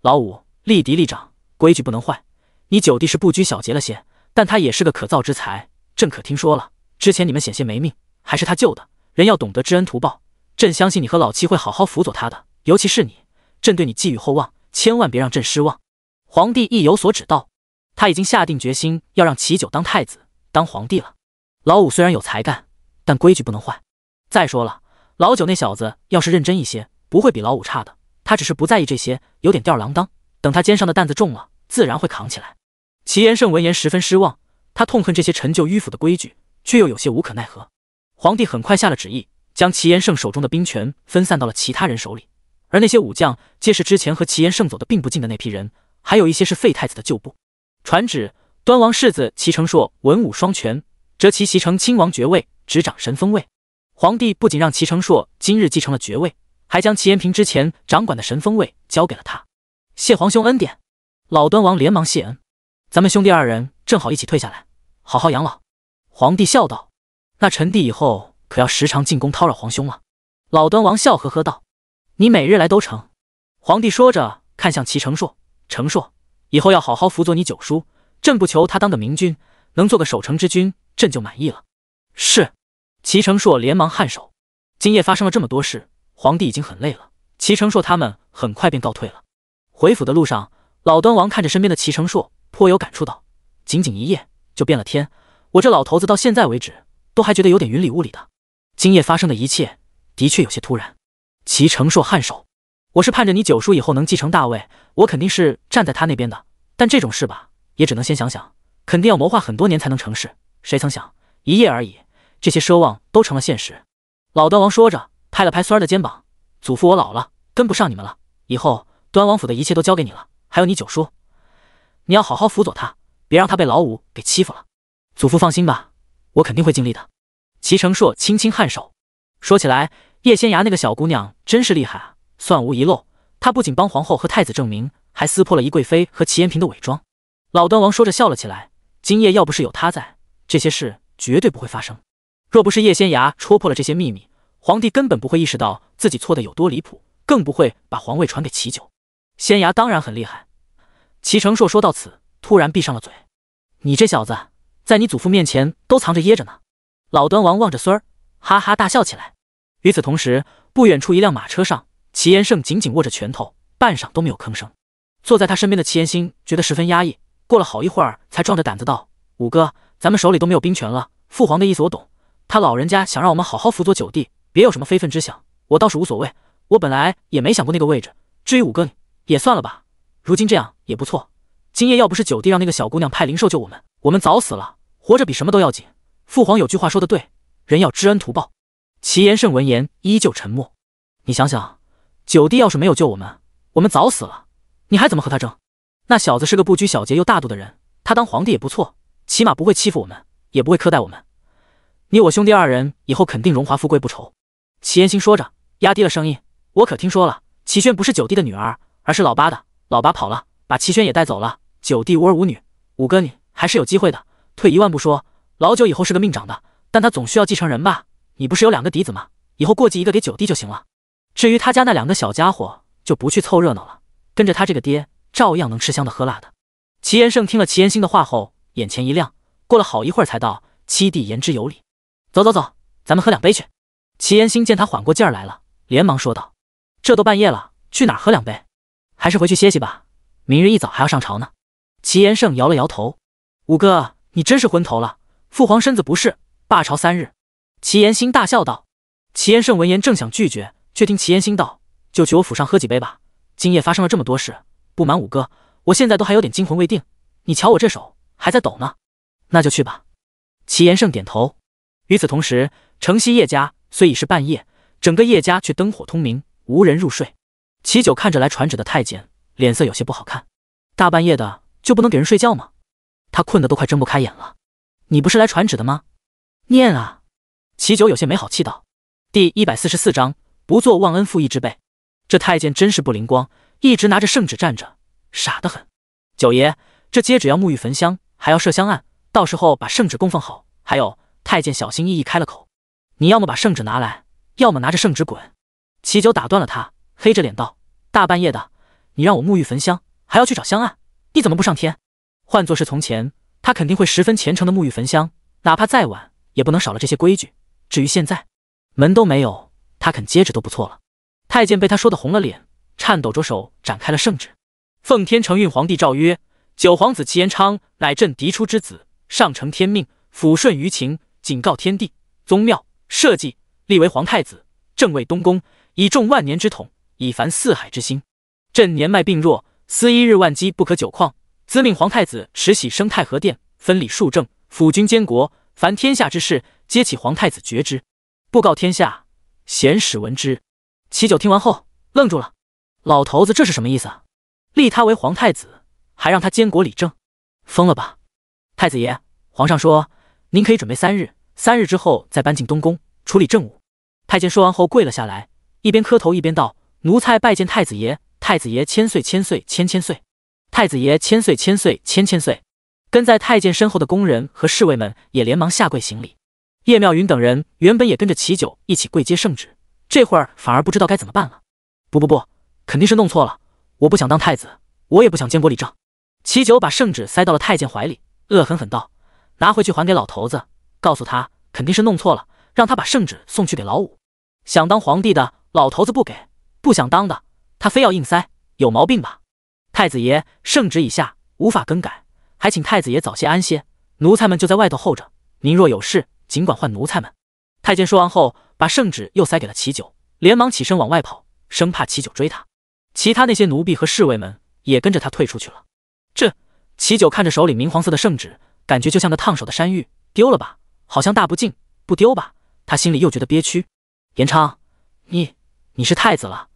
老五，立嫡立长，规矩不能坏。你九弟是不拘小节了些，但他也是个可造之才。朕可听说了，之前你们险些没命，还是他救的。人要懂得知恩图报，朕相信你和老七会好好辅佐他的，尤其是你，朕对你寄予厚望，千万别让朕失望。皇帝亦有所指道，他已经下定决心要让齐九当太子，当皇帝了。老五虽然有才干，但规矩不能坏。再说了，老九那小子要是认真一些，不会比老五差的。他只是不在意这些，有点吊儿郎当。等他肩上的担子重了，自然会扛起来。齐延胜闻言十分失望，他痛恨这些陈旧迂腐的规矩，却又有些无可奈何。皇帝很快下了旨意，将齐延胜手中的兵权分散到了其他人手里，而那些武将皆是之前和齐延胜走得并不近的那批人，还有一些是废太子的旧部。传旨，端王世子齐成硕文武双全，择其袭成亲王爵位，执掌神锋位。皇帝不仅让齐成硕今日继承了爵位，还将齐延平之前掌管的神锋位交给了他。谢皇兄恩典。老端王连忙谢恩。咱们兄弟二人正好一起退下来，好好养老。皇帝笑道：“那臣弟以后可要时常进宫叨扰皇兄了。”老端王笑呵呵道：“你每日来都成。”皇帝说着看向齐成硕：“成硕，以后要好好辅佐你九叔，朕不求他当个明君，能做个守成之君，朕就满意了。”是。齐成硕连忙颔首。今夜发生了这么多事，皇帝已经很累了，齐成硕他们很快便告退了。回府的路上，老端王看着身边的齐成硕，颇有感触道：“仅仅一夜就变了天，我这老头子到现在为止都还觉得有点云里雾里的。今夜发生的一切的确有些突然。”齐成硕颔首：“我是盼着你九叔以后能继承大位，我肯定是站在他那边的，但这种事吧，也只能先想想，肯定要谋划很多年才能成事。谁曾想一夜而已，这些奢望都成了现实。”老端王说着拍了拍孙儿的肩膀：“祖父我老了，跟不上你们了，以后端王府的一切都交给你了，还有你九叔，你要好好辅佐他，别让他被老五给欺负了。”祖父放心吧，我肯定会尽力的。齐成硕轻轻颔首。说起来，叶仙崖那个小姑娘真是厉害啊，算无遗漏，她不仅帮皇后和太子证明，还撕破了宜贵妃和齐延平的伪装。老端王说着笑了起来，今夜要不是有他在，这些事绝对不会发生。若不是叶仙崖戳破了这些秘密，皇帝根本不会意识到自己错的有多离谱，更不会把皇位传给齐九。仙崖当然很厉害。齐成硕说到此，突然闭上了嘴。你这小子，在你祖父面前都藏着掖着呢。老端王望着孙儿，哈哈大笑起来。与此同时，不远处一辆马车上，齐延胜紧紧握着拳头，半晌都没有吭声。坐在他身边的齐延兴觉得十分压抑，过了好一会儿才壮着胆子道：“五哥，咱们手里都没有兵权了，父皇的意思我懂，他老人家想让我们好好辅佐九弟，别有什么非分之想，我倒是无所谓，我本来也没想过那个位置，至于五哥你也算了吧，如今这样也不错。今夜要不是九弟让那个小姑娘派灵兽救我们早死了，活着比什么都要紧。父皇有句话说得对，人要知恩图报。”齐延胜闻言依旧沉默。你想想，九弟要是没有救我们早死了，你还怎么和他争？那小子是个不拘小节又大度的人，他当皇帝也不错，起码不会欺负我们，也不会苛待我们。你我兄弟二人以后肯定荣华富贵不愁。齐延兴说着压低了声音：“我可听说了，齐轩不是九弟的女儿，而是老八的，老八跑了，把齐轩也带走了，九弟无儿无女，五哥你还是有机会的。退一万步说，老九以后是个命长的，但他总需要继承人吧？你不是有2个嫡子吗？以后过继一个给九弟就行了。至于他家那2个小家伙，就不去凑热闹了，跟着他这个爹照样能吃香的喝辣的。”齐延胜听了齐延兴的话后，眼前一亮，过了好一会儿才道：“七弟言之有理，走走走，咱们喝2杯去。”齐延兴见他缓过劲儿来了，连忙说道：“这都半夜了，去哪儿喝2杯？还是回去歇息吧，明日一早还要上朝呢。”齐延胜摇了摇头：“五哥，你真是昏头了，父皇身子不适，罢朝3日。”齐延兴大笑道。齐延胜闻言正想拒绝，却听齐延兴道：“就去我府上喝几杯吧，今夜发生了这么多事，不瞒五哥，我现在都还有点惊魂未定，你瞧我这手还在抖呢。”“那就去吧。”齐延胜点头。与此同时，城西叶家虽已是半夜，整个叶家却灯火通明，无人入睡。齐九看着来传旨的太监，脸色有些不好看。大半夜的就不能给人睡觉吗？他困得都快睁不开眼了。你不是来传旨的吗？念啊！齐九有些没好气道。第144章，不做忘恩负义之辈。这太监真是不灵光，一直拿着圣旨站着，傻得很。九爷，这接旨要沐浴焚香，还要设香案，到时候把圣旨供奉好。还有，太监小心翼翼开了口，你要么把圣旨拿来，要么拿着圣旨滚。齐九打断了他，黑着脸道：“大半夜的，你让我沐浴焚香，还要去找香案，你怎么不上天？”换作是从前，他肯定会十分虔诚的沐浴焚香，哪怕再晚，也不能少了这些规矩。至于现在，门都没有，他肯接着都不错了。太监被他说得红了脸，颤抖着手展开了圣旨。奉天承运皇帝诏曰：九皇子齐延昌乃朕嫡出之子，上承天命，抚顺于情，警告天地宗庙社稷，立为皇太子，正位东宫，以重万年之统，以凡四海之兴。朕年迈病弱，思一日万机不可久旷，兹命皇太子持玺生太和殿，分理庶政，辅君监国，凡天下之事，皆启皇太子决之，布告天下，贤使闻之。齐九听完后愣住了，老头子这是什么意思啊？立他为皇太子，还让他监国理政，疯了吧？太子爷，皇上说您可以准备3日，3日之后再搬进东宫处理政务。太监说完后跪了下来，一边磕头一边道：奴才拜见太子爷，太子爷千岁千岁千千岁，太子爷千岁千岁千千岁。跟在太监身后的宫人和侍卫们也连忙下跪行礼。叶妙云等人原本也跟着齐九一起跪接圣旨，这会儿反而不知道该怎么办了。不，肯定是弄错了，我不想当太子，我也不想监国理政。齐九把圣旨塞到了太监怀里，恶狠狠道：拿回去还给老头子，告诉他肯定是弄错了，让他把圣旨送去给老五。想当皇帝的老头子不给，不想当的他非要硬塞，有毛病吧？太子爷，圣旨已下，无法更改，还请太子爷早些安歇，奴才们就在外头候着，您若有事尽管唤奴才们。太监说完后，把圣旨又塞给了齐九，连忙起身往外跑，生怕齐九追他。其他那些奴婢和侍卫们也跟着他退出去了。齐九看着手里明黄色的圣旨，感觉就像个烫手的山芋，丢了吧好像大不敬，不丢吧他心里又觉得憋屈。延昌，你是太子了。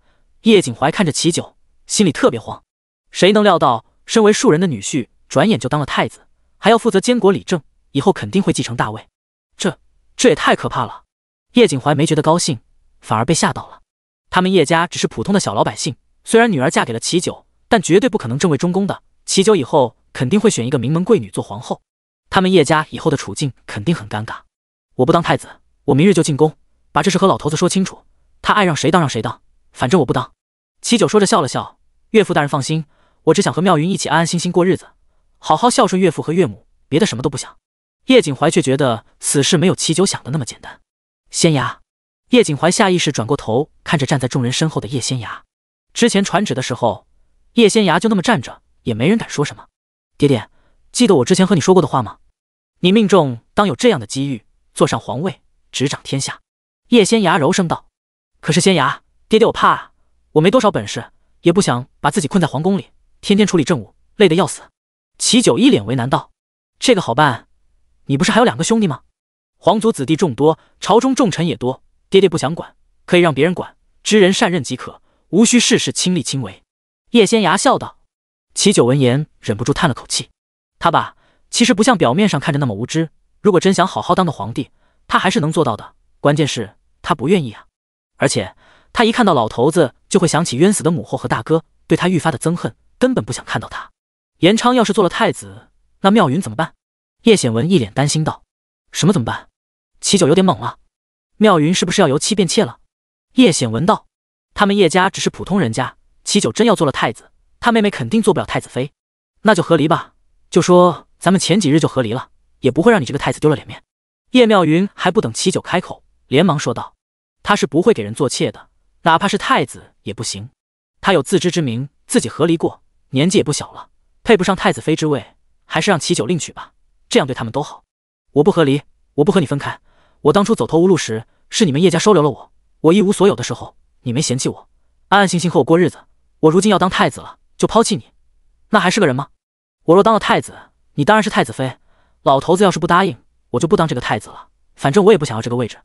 叶景怀看着齐九，心里特别慌。谁能料到身为庶人的女婿转眼就当了太子，还要负责监国理政，以后肯定会继承大位，这也太可怕了。叶景怀没觉得高兴，反而被吓到了。他们叶家只是普通的小老百姓，虽然女儿嫁给了齐九，但绝对不可能正位中宫的。齐九以后肯定会选一个名门贵女做皇后，他们叶家以后的处境肯定很尴尬。我不当太子，我明日就进宫，把这事和老头子说清楚，他爱让谁当让谁当，反正我不当。齐九说着笑了笑，岳父大人放心，我只想和妙云一起安安心心过日子，好好孝顺岳父和岳母，别的什么都不想。叶景怀却觉得此事没有齐九想的那么简单。仙涯，叶景怀下意识转过头看着站在众人身后的叶仙涯。之前传旨的时候，叶仙涯就那么站着，也没人敢说什么。爹爹，记得我之前和你说过的话吗？你命中当有这样的机遇，坐上皇位，执掌天下。叶仙涯柔声道。可是仙涯，爹爹我怕啊，我没多少本事，也不想把自己困在皇宫里，天天处理政务，累得要死。齐九一脸为难道。这个好办，你不是还有2个兄弟吗？皇族子弟众多，朝中重臣也多，爹爹不想管，可以让别人管，知人善任即可，无需事事亲力亲为。叶仙涯笑道。齐九闻言忍不住叹了口气，他爸其实不像表面上看着那么无知，如果真想好好当的皇帝，他还是能做到的，关键是他不愿意啊。而且他一看到老头子就会想起冤死的母后和大哥，对他愈发的憎恨，根本不想看到他。延昌要是做了太子，那妙云怎么办？叶显文一脸担心道。什么怎么办？齐九有点懵了。妙云是不是要由妻变妾了？叶显文道。他们叶家只是普通人家，齐九真要做了太子，他妹妹肯定做不了太子妃。那就和离吧，就说咱们前几日就和离了，也不会让你这个太子丢了脸面。叶妙云还不等齐九开口，连忙说道：“他是不会给人做妾的，哪怕是太子也不行。他有自知之明，自己和离过，年纪也不小了，配不上太子妃之位，还是让齐九另娶吧，这样对他们都好。我不和离，我不和你分开。我当初走投无路时，是你们叶家收留了我，我一无所有的时候，你没嫌弃我，安安心心和我过日子。我如今要当太子了，就抛弃你，那还是个人吗？我若当了太子，你当然是太子妃。老头子要是不答应，我就不当这个太子了，反正我也不想要这个位置。”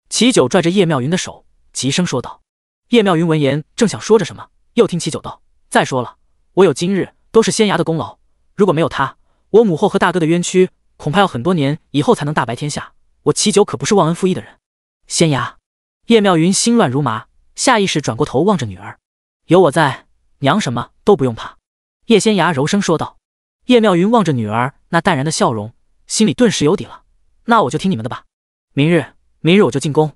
齐九拽着叶妙云的手，急声说道。叶妙云闻言正想说着什么，又听齐九道：“再说了，我有今日都是仙衙的功劳，如果没有他，我母后和大哥的冤屈，恐怕要很多年以后才能大白天下。我齐九可不是忘恩负义的人。”仙衙，叶妙云心乱如麻，下意识转过头望着女儿：“有我在，娘什么都不用怕。”叶仙衙柔声说道。叶妙云望着女儿那淡然的笑容，心里顿时有底了。那我就听你们的吧。明日我就进宫，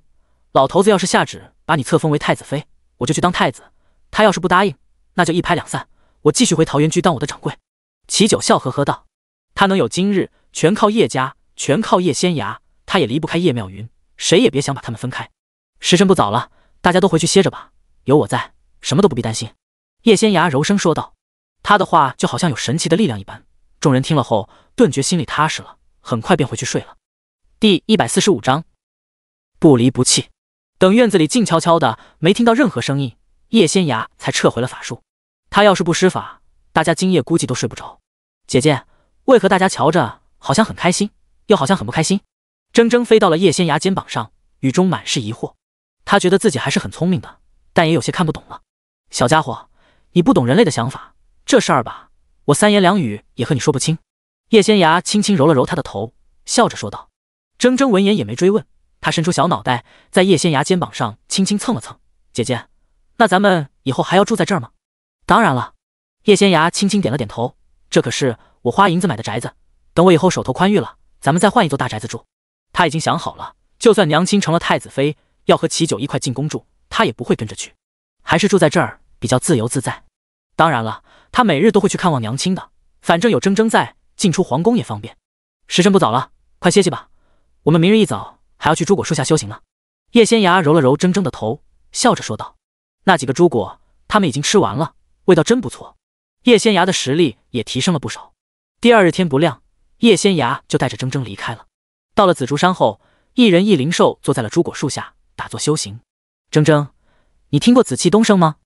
老头子要是下旨把你册封为太子妃，我就去当太子。他要是不答应，那就一拍两散，我继续回桃源居当我的掌柜。齐九笑呵呵道：“他能有今日，全靠叶家，全靠叶仙衙，他也离不开叶妙云，谁也别想把他们分开。时辰不早了，大家都回去歇着吧，有我在，什么都不必担心。”叶仙衙柔声说道。他的话就好像有神奇的力量一般，众人听了后顿觉心里踏实了，很快便回去睡了。第145章，不离不弃。等院子里静悄悄的，没听到任何声音，叶仙衙才撤回了法术。他要是不施法，大家今夜估计都睡不着。姐姐，为何大家瞧着好像很开心，又好像很不开心？铮铮飞到了叶仙衙肩膀上，语中满是疑惑。他觉得自己还是很聪明的，但也有些看不懂了。小家伙，你不懂人类的想法，这事儿吧，我三言两语也和你说不清。叶仙衙轻轻揉了揉他的头，笑着说道。铮铮闻言也没追问，他伸出小脑袋，在叶仙衙肩膀上轻轻蹭了蹭。姐姐，那咱们以后还要住在这儿吗？当然了。叶仙衙轻轻点了点头，这可是我花银子买的宅子，等我以后手头宽裕了，咱们再换一座大宅子住。他已经想好了，就算娘亲成了太子妃，要和齐九一块进宫住，他也不会跟着去，还是住在这儿比较自由自在。当然了，他每日都会去看望娘亲的，反正有铮铮在，进出皇宫也方便。时辰不早了，快歇息吧，我们明日一早还要去朱果树下修行呢。叶仙衙揉了揉铮铮的头，笑着说道。那几个朱果他们已经吃完了，味道真不错。叶仙衙的实力也提升了不少。第二日天不亮，叶仙衙就带着铮铮离开了。到了紫竹山后，一人一灵兽坐在了朱果树下打坐修行。铮铮，你听过紫气东升吗？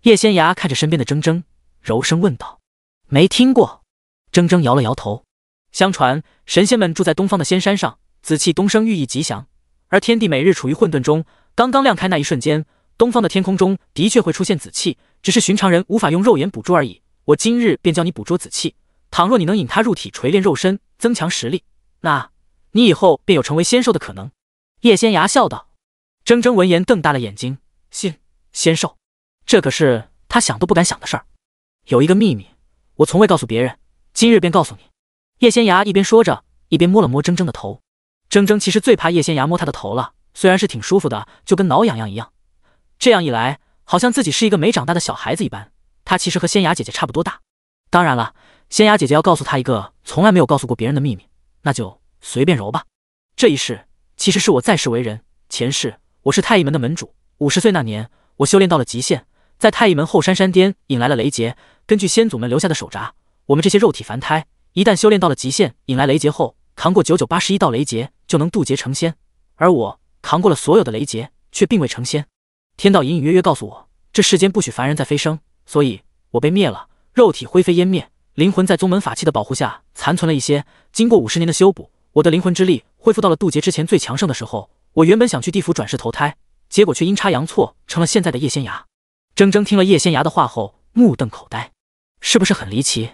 叶仙衙看着身边的铮铮，柔声问道。没听过。铮铮摇了摇头。相传神仙们住在东方的仙山上，紫气东升寓意吉祥，而天地每日处于混沌中，刚刚亮开那一瞬间，东方的天空中的确会出现紫气，只是寻常人无法用肉眼捕捉而已。我今日便教你捕捉紫气，倘若你能引它入体锤炼肉身，增强实力，那你以后便有成为仙兽的可能。叶仙衙笑道。铮铮闻言瞪大了眼睛，仙兽，这可是他想都不敢想的事儿。有一个秘密，我从未告诉别人，今日便告诉你。叶仙衙一边说着，一边摸了摸铮铮的头。铮铮其实最怕叶仙衙摸他的头了，虽然是挺舒服的，就跟挠痒痒一样。这样一来，好像自己是一个没长大的小孩子一般。他其实和仙衙姐姐差不多大。当然了，仙衙姐姐要告诉他一个从来没有告诉过别人的秘密，那就随便揉吧。这一世其实是我在世为人，前世我是太乙门的门主。50岁那年，我修炼到了极限，在太乙门后山山巅引来了雷劫。根据先祖们留下的手札，我们这些肉体凡胎，一旦修炼到了极限，引来雷劫后，扛过9981道雷劫，就能渡劫成仙。而我扛过了所有的雷劫，却并未成仙。天道隐隐约约告诉我，这世间不许凡人再飞升，所以我被灭了，肉体灰飞烟灭，灵魂在宗门法器的保护下残存了一些。经过50年的修补，我的灵魂之力恢复到了渡劫之前最强盛的时候。我原本想去地府转世投胎，结果却阴差阳错成了现在的叶仙衙。铮铮听了叶仙衙的话后，目瞪口呆，是不是很离奇？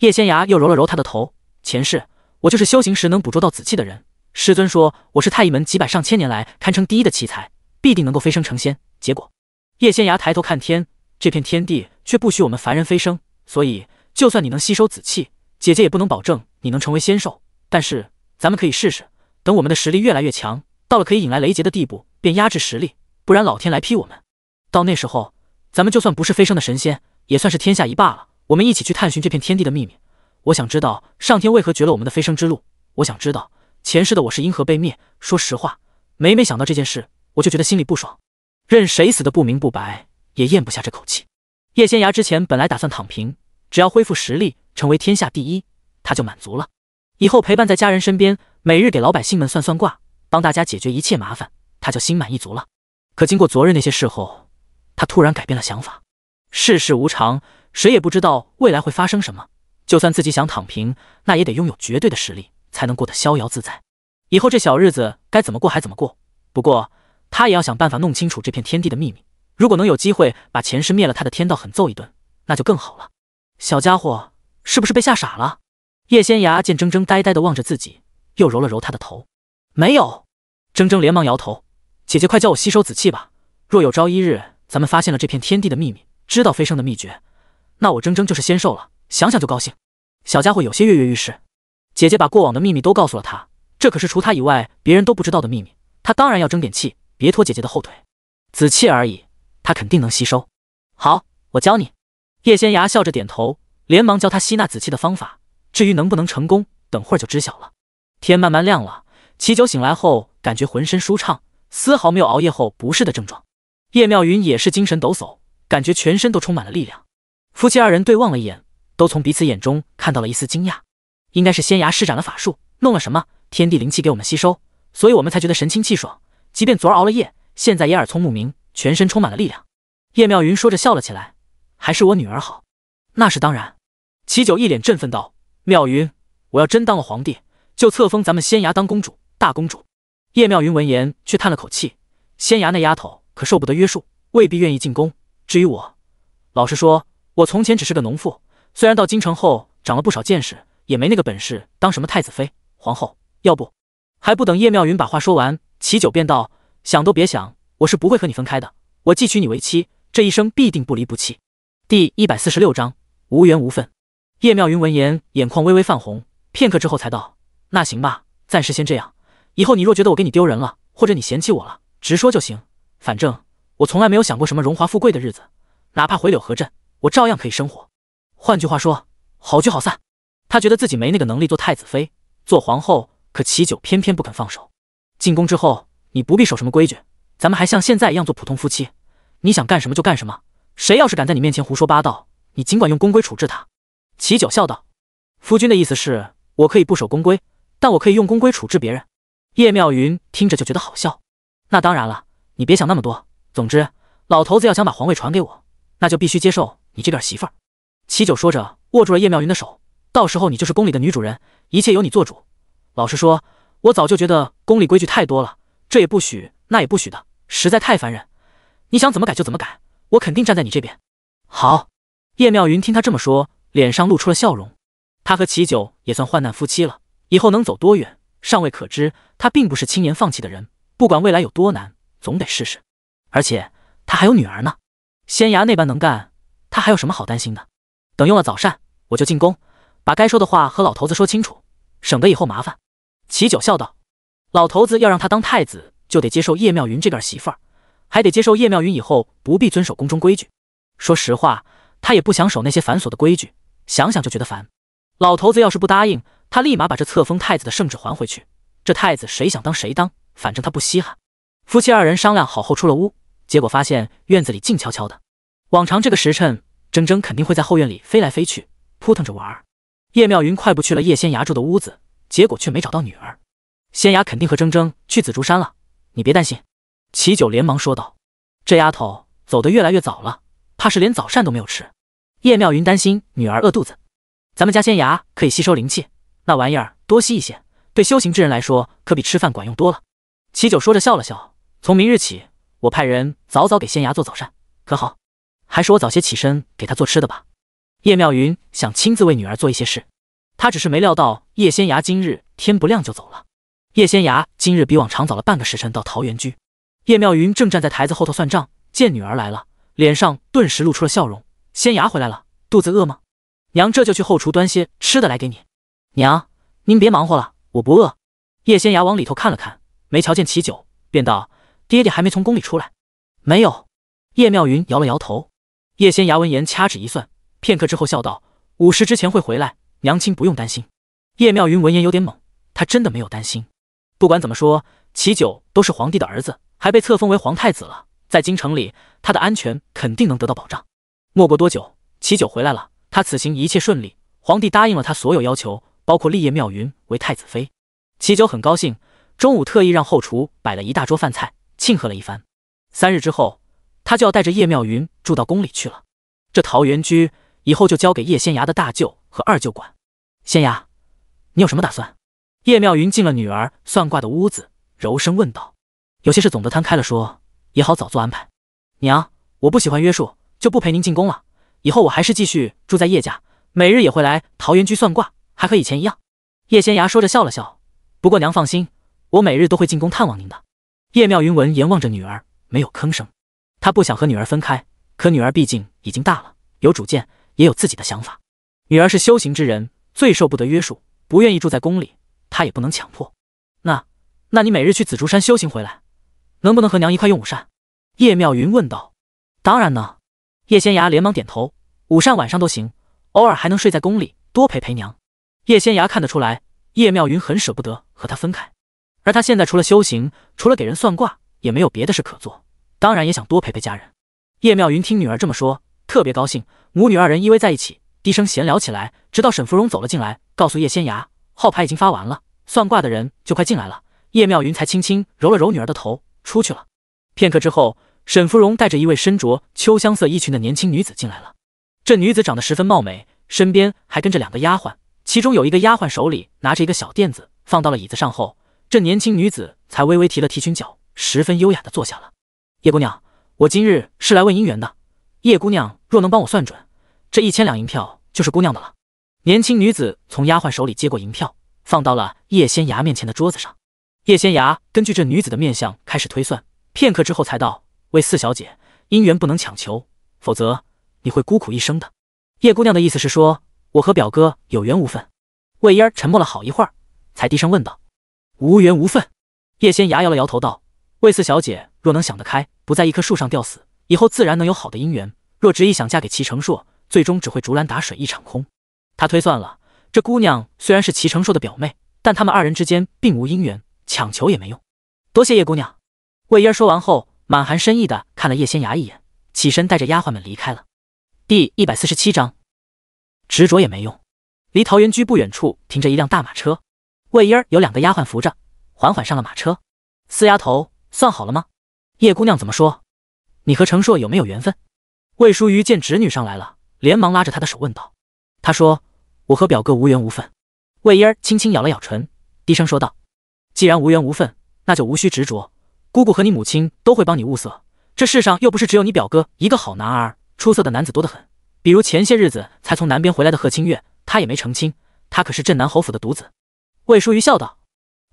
叶仙衙又揉了揉他的头，前世我就是修行时能捕捉到紫气的人，师尊说我是太乙门几百上千年来堪称第一的奇才，必定能够飞升成仙。结果叶仙衙抬头看天，这片天地却不许我们凡人飞升，所以就算你能吸收紫气，姐姐也不能保证你能成为仙兽。但是咱们可以试试，等我们的实力越来越强，到了可以引来雷劫的地步，便压制实力，不然老天来劈我们。到那时候，咱们就算不是飞升的神仙，也算是天下一霸了。我们一起去探寻这片天地的秘密，我想知道上天为何绝了我们的飞升之路，我想知道前世的我是因何被灭。说实话，每想到这件事，我就觉得心里不爽，任谁死的不明不白，也咽不下这口气。叶仙崖之前本来打算躺平，只要恢复实力，成为天下第一，他就满足了。以后陪伴在家人身边，每日给老百姓们算算卦，帮大家解决一切麻烦，他就心满意足了。可经过昨日那些事后，他突然改变了想法。世事无常，谁也不知道未来会发生什么，就算自己想躺平，那也得拥有绝对的实力，才能过得逍遥自在。以后这小日子该怎么过还怎么过，不过他也要想办法弄清楚这片天地的秘密。如果能有机会把前世灭了他的天道狠揍一顿，那就更好了。小家伙是不是被吓傻了？叶仙崖见铮铮呆呆地望着自己，又揉了揉他的头。没有。铮铮连忙摇头，姐姐快教我吸收紫气吧，若有朝一日咱们发现了这片天地的秘密，知道飞升的秘诀，那我铮铮就是仙兽了，想想就高兴。小家伙有些跃跃欲试，姐姐把过往的秘密都告诉了他，这可是除他以外别人都不知道的秘密，他当然要争点气，别拖姐姐的后腿。紫气而已，他肯定能吸收。好，我教你。叶仙崖笑着点头，连忙教他吸纳紫气的方法，至于能不能成功，等会儿就知晓了。天慢慢亮了，齐九醒来后感觉浑身舒畅，丝毫没有熬夜后不适的症状。叶妙云也是精神抖擞，感觉全身都充满了力量。夫妻二人对望了一眼，都从彼此眼中看到了一丝惊讶。应该是仙崖施展了法术，弄了什么天地灵气给我们吸收，所以我们才觉得神清气爽，即便昨儿熬了夜，现在也耳聪目明，全身充满了力量。叶妙云说着笑了起来，还是我女儿好。那是当然。齐九一脸振奋道，妙云，我要真当了皇帝，就册封咱们仙崖当公主、大公主。叶妙云闻言却叹了口气，仙崖那丫头可受不得约束，未必愿意进宫。至于我，老实说，我从前只是个农妇，虽然到京城后长了不少见识，也没那个本事当什么太子妃、皇后。要不……还不等叶妙云把话说完，齐九便道，想都别想，我是不会和你分开的，我既娶你为妻，这一生必定不离不弃。第146章无缘无分。叶妙云闻言眼眶微微泛红，片刻之后才道，那行吧，暂时先这样，以后你若觉得我给你丢人了，或者你嫌弃我了，直说就行，反正我从来没有想过什么荣华富贵的日子，哪怕回柳河镇，我照样可以生活。换句话说，好聚好散。他觉得自己没那个能力做太子妃、做皇后，可齐九偏偏不肯放手。进宫之后，你不必守什么规矩，咱们还像现在一样做普通夫妻，你想干什么就干什么，谁要是敢在你面前胡说八道，你尽管用宫规处置他。齐九笑道，夫君的意思是我可以不守宫规，但我可以用宫规处置别人。叶妙云听着就觉得好笑。那当然了，你别想那么多，总之老头子要想把皇位传给我，那就必须接受你这个儿媳妇儿。齐九说着握住了叶妙云的手，到时候你就是宫里的女主人，一切由你做主。老实说，我早就觉得宫里规矩太多了，这也不许那也不许的，实在太烦人。你想怎么改就怎么改，我肯定站在你这边。好。叶妙云听他这么说，脸上露出了笑容。他和齐九也算患难夫妻了，以后能走多远尚未可知，他并不是轻言放弃的人，不管未来有多难，总得试试。而且他还有女儿呢，仙崖那般能干，他还有什么好担心的？等用了早膳，我就进宫，把该说的话和老头子说清楚，省得以后麻烦。齐九笑道，老头子要让他当太子，就得接受叶妙云这个儿媳妇儿，还得接受叶妙云以后不必遵守宫中规矩。说实话，他也不想守那些繁琐的规矩，想想就觉得烦。老头子要是不答应，他立马把这册封太子的圣旨还回去，这太子谁想当谁当，反正他不稀罕。夫妻二人商量好后出了屋，结果发现院子里静悄悄的。往常这个时辰，铮铮肯定会在后院里飞来飞去，扑腾着玩。叶妙云快步去了叶仙崖住的屋子，结果却没找到女儿。仙崖肯定和铮铮去紫竹山了，你别担心。齐九连忙说道，这丫头走得越来越早了，怕是连早膳都没有吃。叶妙云担心女儿饿肚子，咱们家仙崖可以吸收灵气，那玩意儿多吸一些，对修行之人来说可比吃饭管用多了。齐九说着笑了笑，从明日起，我派人早早给仙崖做早膳，可好？还是我早些起身给她做吃的吧。叶妙云想亲自为女儿做一些事，她只是没料到叶仙崖今日天不亮就走了。叶仙崖今日比往常早了半个时辰到桃源居，叶妙云正站在台子后头算账，见女儿来了，脸上顿时露出了笑容。仙崖回来了，肚子饿吗？娘这就去后厨端些吃的来给你。娘，您别忙活了，我不饿。叶仙崖往里头看了看，没瞧见齐九，便道，爹爹还没从宫里出来。没有。叶妙云摇了摇头。叶仙崖闻言掐指一算，片刻之后笑道，午时之前会回来，娘亲不用担心。叶妙云闻言有点懵，她真的没有担心。不管怎么说，齐九都是皇帝的儿子，还被册封为皇太子了，在京城里，他的安全肯定能得到保障。没过多久，齐九回来了，他此行一切顺利，皇帝答应了他所有要求，包括立叶妙云为太子妃。齐九很高兴，中午特意让后厨摆了一大桌饭菜，庆贺了一番。3日之后，他就要带着叶妙云住到宫里去了。这桃源居以后就交给叶仙崖的大舅和二舅管。仙崖，你有什么打算？叶妙云进了女儿算卦的屋子，柔声问道。有些事总得摊开了说，也好早做安排。娘，我不喜欢约束，就不陪您进宫了。以后我还是继续住在叶家，每日也会来桃源居算卦，还和以前一样。叶仙崖说着笑了笑，不过娘放心，我每日都会进宫探望您的。叶妙云闻言望着女儿，没有吭声。她不想和女儿分开，可女儿毕竟已经大了，有主见，也有自己的想法。女儿是修行之人，最受不得约束，不愿意住在宫里，她也不能强迫。那你每日去紫竹山修行回来，能不能和娘一块用午膳？叶妙云问道。当然呢。叶仙崖连忙点头，午膳晚上都行，偶尔还能睡在宫里，多陪陪娘。叶仙崖看得出来，叶妙云很舍不得和他分开，而他现在除了修行，除了给人算卦，也没有别的事可做，当然也想多陪陪家人。叶妙云听女儿这么说，特别高兴，母女二人依偎在一起，低声闲聊起来，直到沈芙蓉走了进来，告诉叶仙崖，号牌已经发完了，算卦的人就快进来了。叶妙云才轻轻揉了揉女儿的头，出去了。片刻之后，沈芙蓉带着一位身着秋香色衣裙的年轻女子进来了。这女子长得十分貌美，身边还跟着2个丫鬟，其中有一个丫鬟手里拿着一个小垫子，放到了椅子上后，这年轻女子才微微提了提裙角，十分优雅地坐下了。叶姑娘，我今日是来问姻缘的，叶姑娘若能帮我算准，这1000两银票就是姑娘的了。年轻女子从丫鬟手里接过银票，放到了叶仙崖面前的桌子上。叶仙崖根据这女子的面相开始推算，片刻之后才道：魏四小姐，姻缘不能强求，否则你会孤苦一生的。叶姑娘的意思是说，我和表哥有缘无分。魏嫣沉默了好一会儿，才低声问道：无缘无分？叶仙崖摇了摇头道：魏四小姐若能想得开，不在一棵树上吊死，以后自然能有好的姻缘，若执意想嫁给齐成硕，最终只会竹篮打水一场空。他推算了，这姑娘虽然是齐成硕的表妹，但他们2人之间并无姻缘，强求也没用。多谢叶姑娘。魏嫣说完后，满含深意地看了叶仙崖一眼，起身带着丫鬟们离开了。第147章，执着也没用。离桃源居不远处停着一辆大马车，魏嫣有2个丫鬟扶着，缓缓上了马车。四丫头，算好了吗？叶姑娘怎么说？你和程硕有没有缘分？魏淑瑜见侄女上来了，连忙拉着她的手问道。她说：我和表哥无缘无分。魏嫣轻轻咬了咬唇，低声说道：既然无缘无分，那就无需执着，姑姑和你母亲都会帮你物色，这世上又不是只有你表哥一个好男儿，出色的男子多得很。比如前些日子才从南边回来的贺清月，他也没成亲，他可是镇南侯府的独子。魏淑瑜笑道。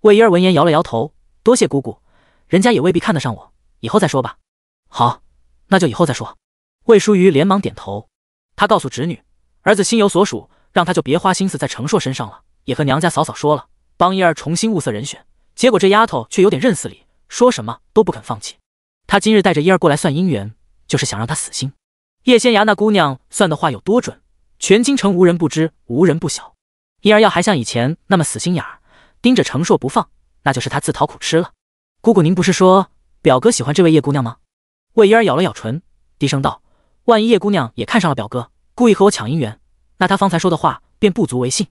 魏嫣闻言摇了摇头，多谢姑姑，人家也未必看得上我，以后再说吧。好，那就以后再说。魏淑瑜连忙点头，他告诉侄女，儿子心有所属，让他就别花心思在程硕身上了，也和娘家嫂嫂说了，帮嫣儿重新物色人选。结果这丫头却有点认死理，说什么都不肯放弃。他今日带着嫣儿过来算姻缘，就是想让她死心。叶仙崖那姑娘算的话有多准，全京城无人不知，无人不晓。嫣儿要还像以前那么死心眼儿，盯着程硕不放，那就是她自讨苦吃了。姑姑您不是说表哥喜欢这位叶姑娘吗？魏嫣儿咬了咬唇，低声道：万一叶姑娘也看上了表哥，故意和我抢姻缘，那她方才说的话便不足为信。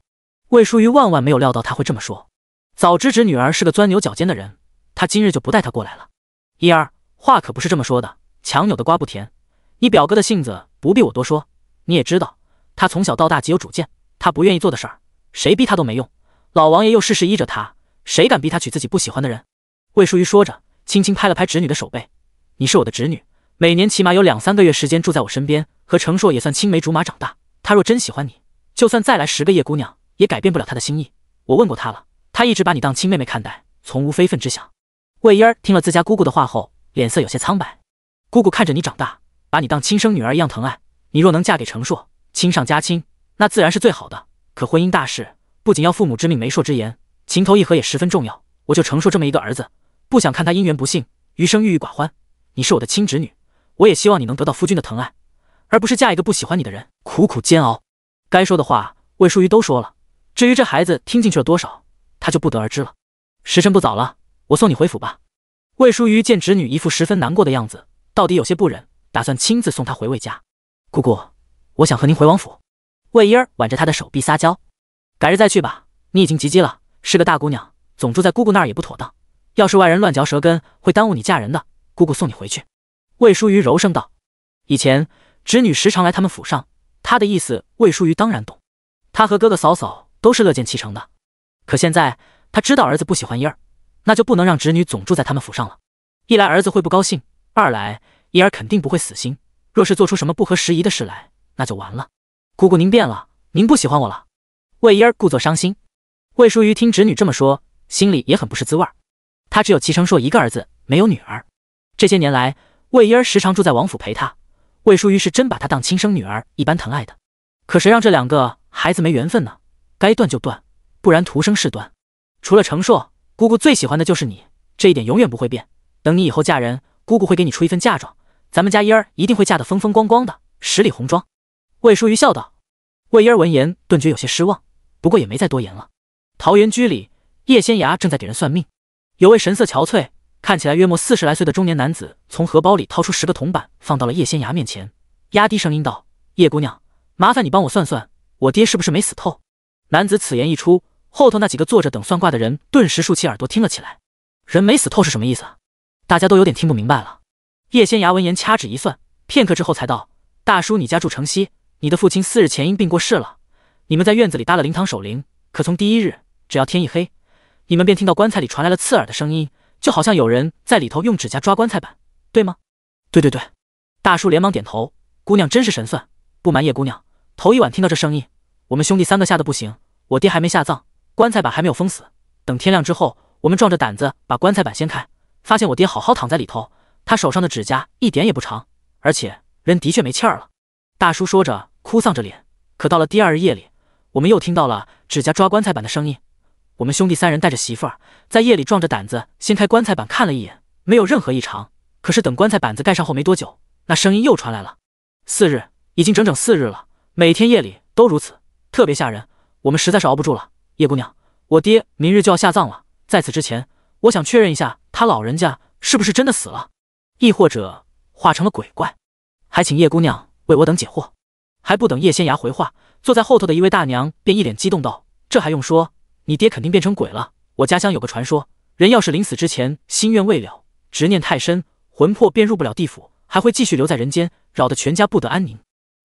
魏淑瑜万万没有料到她会这么说，早知侄女儿是个钻牛角尖的人，她今日就不带她过来了。嫣儿，话可不是这么说的，强扭的瓜不甜。你表哥的性子不必我多说，你也知道，他从小到大极有主见，他不愿意做的事儿，谁逼他都没用。老王爷又事事依着他，谁敢逼他娶自己不喜欢的人？魏淑瑜说着，轻轻拍了拍侄女的手背。你是我的侄女，每年起码有2-3个月时间住在我身边，和程硕也算青梅竹马长大。他若真喜欢你，就算再来10个叶姑娘，也改变不了他的心意。我问过他了，他一直把你当亲妹妹看待，从无非分之想。魏嫣儿听了自家姑姑的话后，脸色有些苍白。姑姑看着你长大，把你当亲生女儿一样疼爱，你若能嫁给程硕，亲上加亲，那自然是最好的。可婚姻大事，不仅要父母之命媒妁之言，情投意合也十分重要。我就程硕这么一个儿子，不想看他姻缘不幸，余生郁郁寡欢。你是我的亲侄女，我也希望你能得到夫君的疼爱，而不是嫁一个不喜欢你的人，苦苦煎熬。该说的话魏淑瑜都说了，至于这孩子听进去了多少，他就不得而知了。时辰不早了，我送你回府吧。魏淑瑜见侄女一副十分难过的样子，到底有些不忍，打算亲自送她回魏家。姑姑，我想和您回王府。魏婴儿挽着她的手臂撒娇，改日再去吧，你已经及笄了，是个大姑娘，总住在姑姑那儿也不妥当，要是外人乱嚼舌根，会耽误你嫁人的。姑姑送你回去。魏淑瑜柔声道。以前侄女时常来他们府上，她的意思魏淑瑜当然懂，她和哥哥嫂嫂都是乐见其成的。可现在她知道儿子不喜欢婴儿，那就不能让侄女总住在他们府上了。一来儿子会不高兴，二来婴儿肯定不会死心，若是做出什么不合时宜的事来，那就完了。姑姑您变了，您不喜欢我了。魏婴儿故作伤心。魏淑瑜听侄女这么说，心里也很不是滋味。她只有齐成硕一个儿子，没有女儿。这些年来，魏婴儿时常住在王府陪她，魏淑瑜是真把她当亲生女儿一般疼爱的。可谁让这两个孩子没缘分呢？该断就断，不然徒生事端。除了成硕，姑姑最喜欢的就是你，这一点永远不会变。等你以后嫁人，姑姑会给你出一份嫁妆，咱们家婴儿一定会嫁得风风光光的，十里红妆。魏淑瑜笑道。魏婴儿闻言顿觉有些失望，不过也没再多言了。桃源居里，叶仙芽正在给人算命，有位神色憔悴，看起来约莫40来岁的中年男子从荷包里掏出10个铜板，放到了叶仙芽面前，压低声音道：叶姑娘，麻烦你帮我算算，我爹是不是没死透？男子此言一出，后头那几个坐着等算卦的人顿时竖起耳朵听了起来。人没死透是什么意思？大家都有点听不明白了。叶仙芽闻言掐指一算，片刻之后才道：大叔，你家住城西，你的父亲4日前因病过世了，你们在院子里搭了灵堂守灵，可从第1日只要天一黑，你们便听到棺材里传来了刺耳的声音，就好像有人在里头用指甲抓棺材板，对吗？对对对。大叔连忙点头，姑娘真是神算。不瞒叶姑娘，头一晚听到这声音，我们兄弟3个吓得不行，我爹还没下葬，棺材板还没有封死，等天亮之后，我们壮着胆子把棺材板掀开，发现我爹好好躺在里头，他手上的指甲一点也不长，而且人的确没气儿了。大叔说着哭丧着脸。可到了第2日夜里，我们又听到了指甲抓棺材板的声音，我们兄弟3人带着媳妇儿在夜里壮着胆子掀开棺材板看了一眼，没有任何异常。可是等棺材板子盖上后没多久，那声音又传来了。4日，已经整整4日了，每天夜里都如此，特别吓人，我们实在是熬不住了。叶姑娘，我爹明日就要下葬了，在此之前，我想确认一下他老人家是不是真的死了，亦或者化成了鬼怪，还请叶姑娘为我等解惑。还不等叶仙芽回话，坐在后头的一位大娘便一脸激动道：这还用说，你爹肯定变成鬼了。我家乡有个传说，人要是临死之前心愿未了，执念太深，魂魄便入不了地府，还会继续留在人间，扰得全家不得安宁。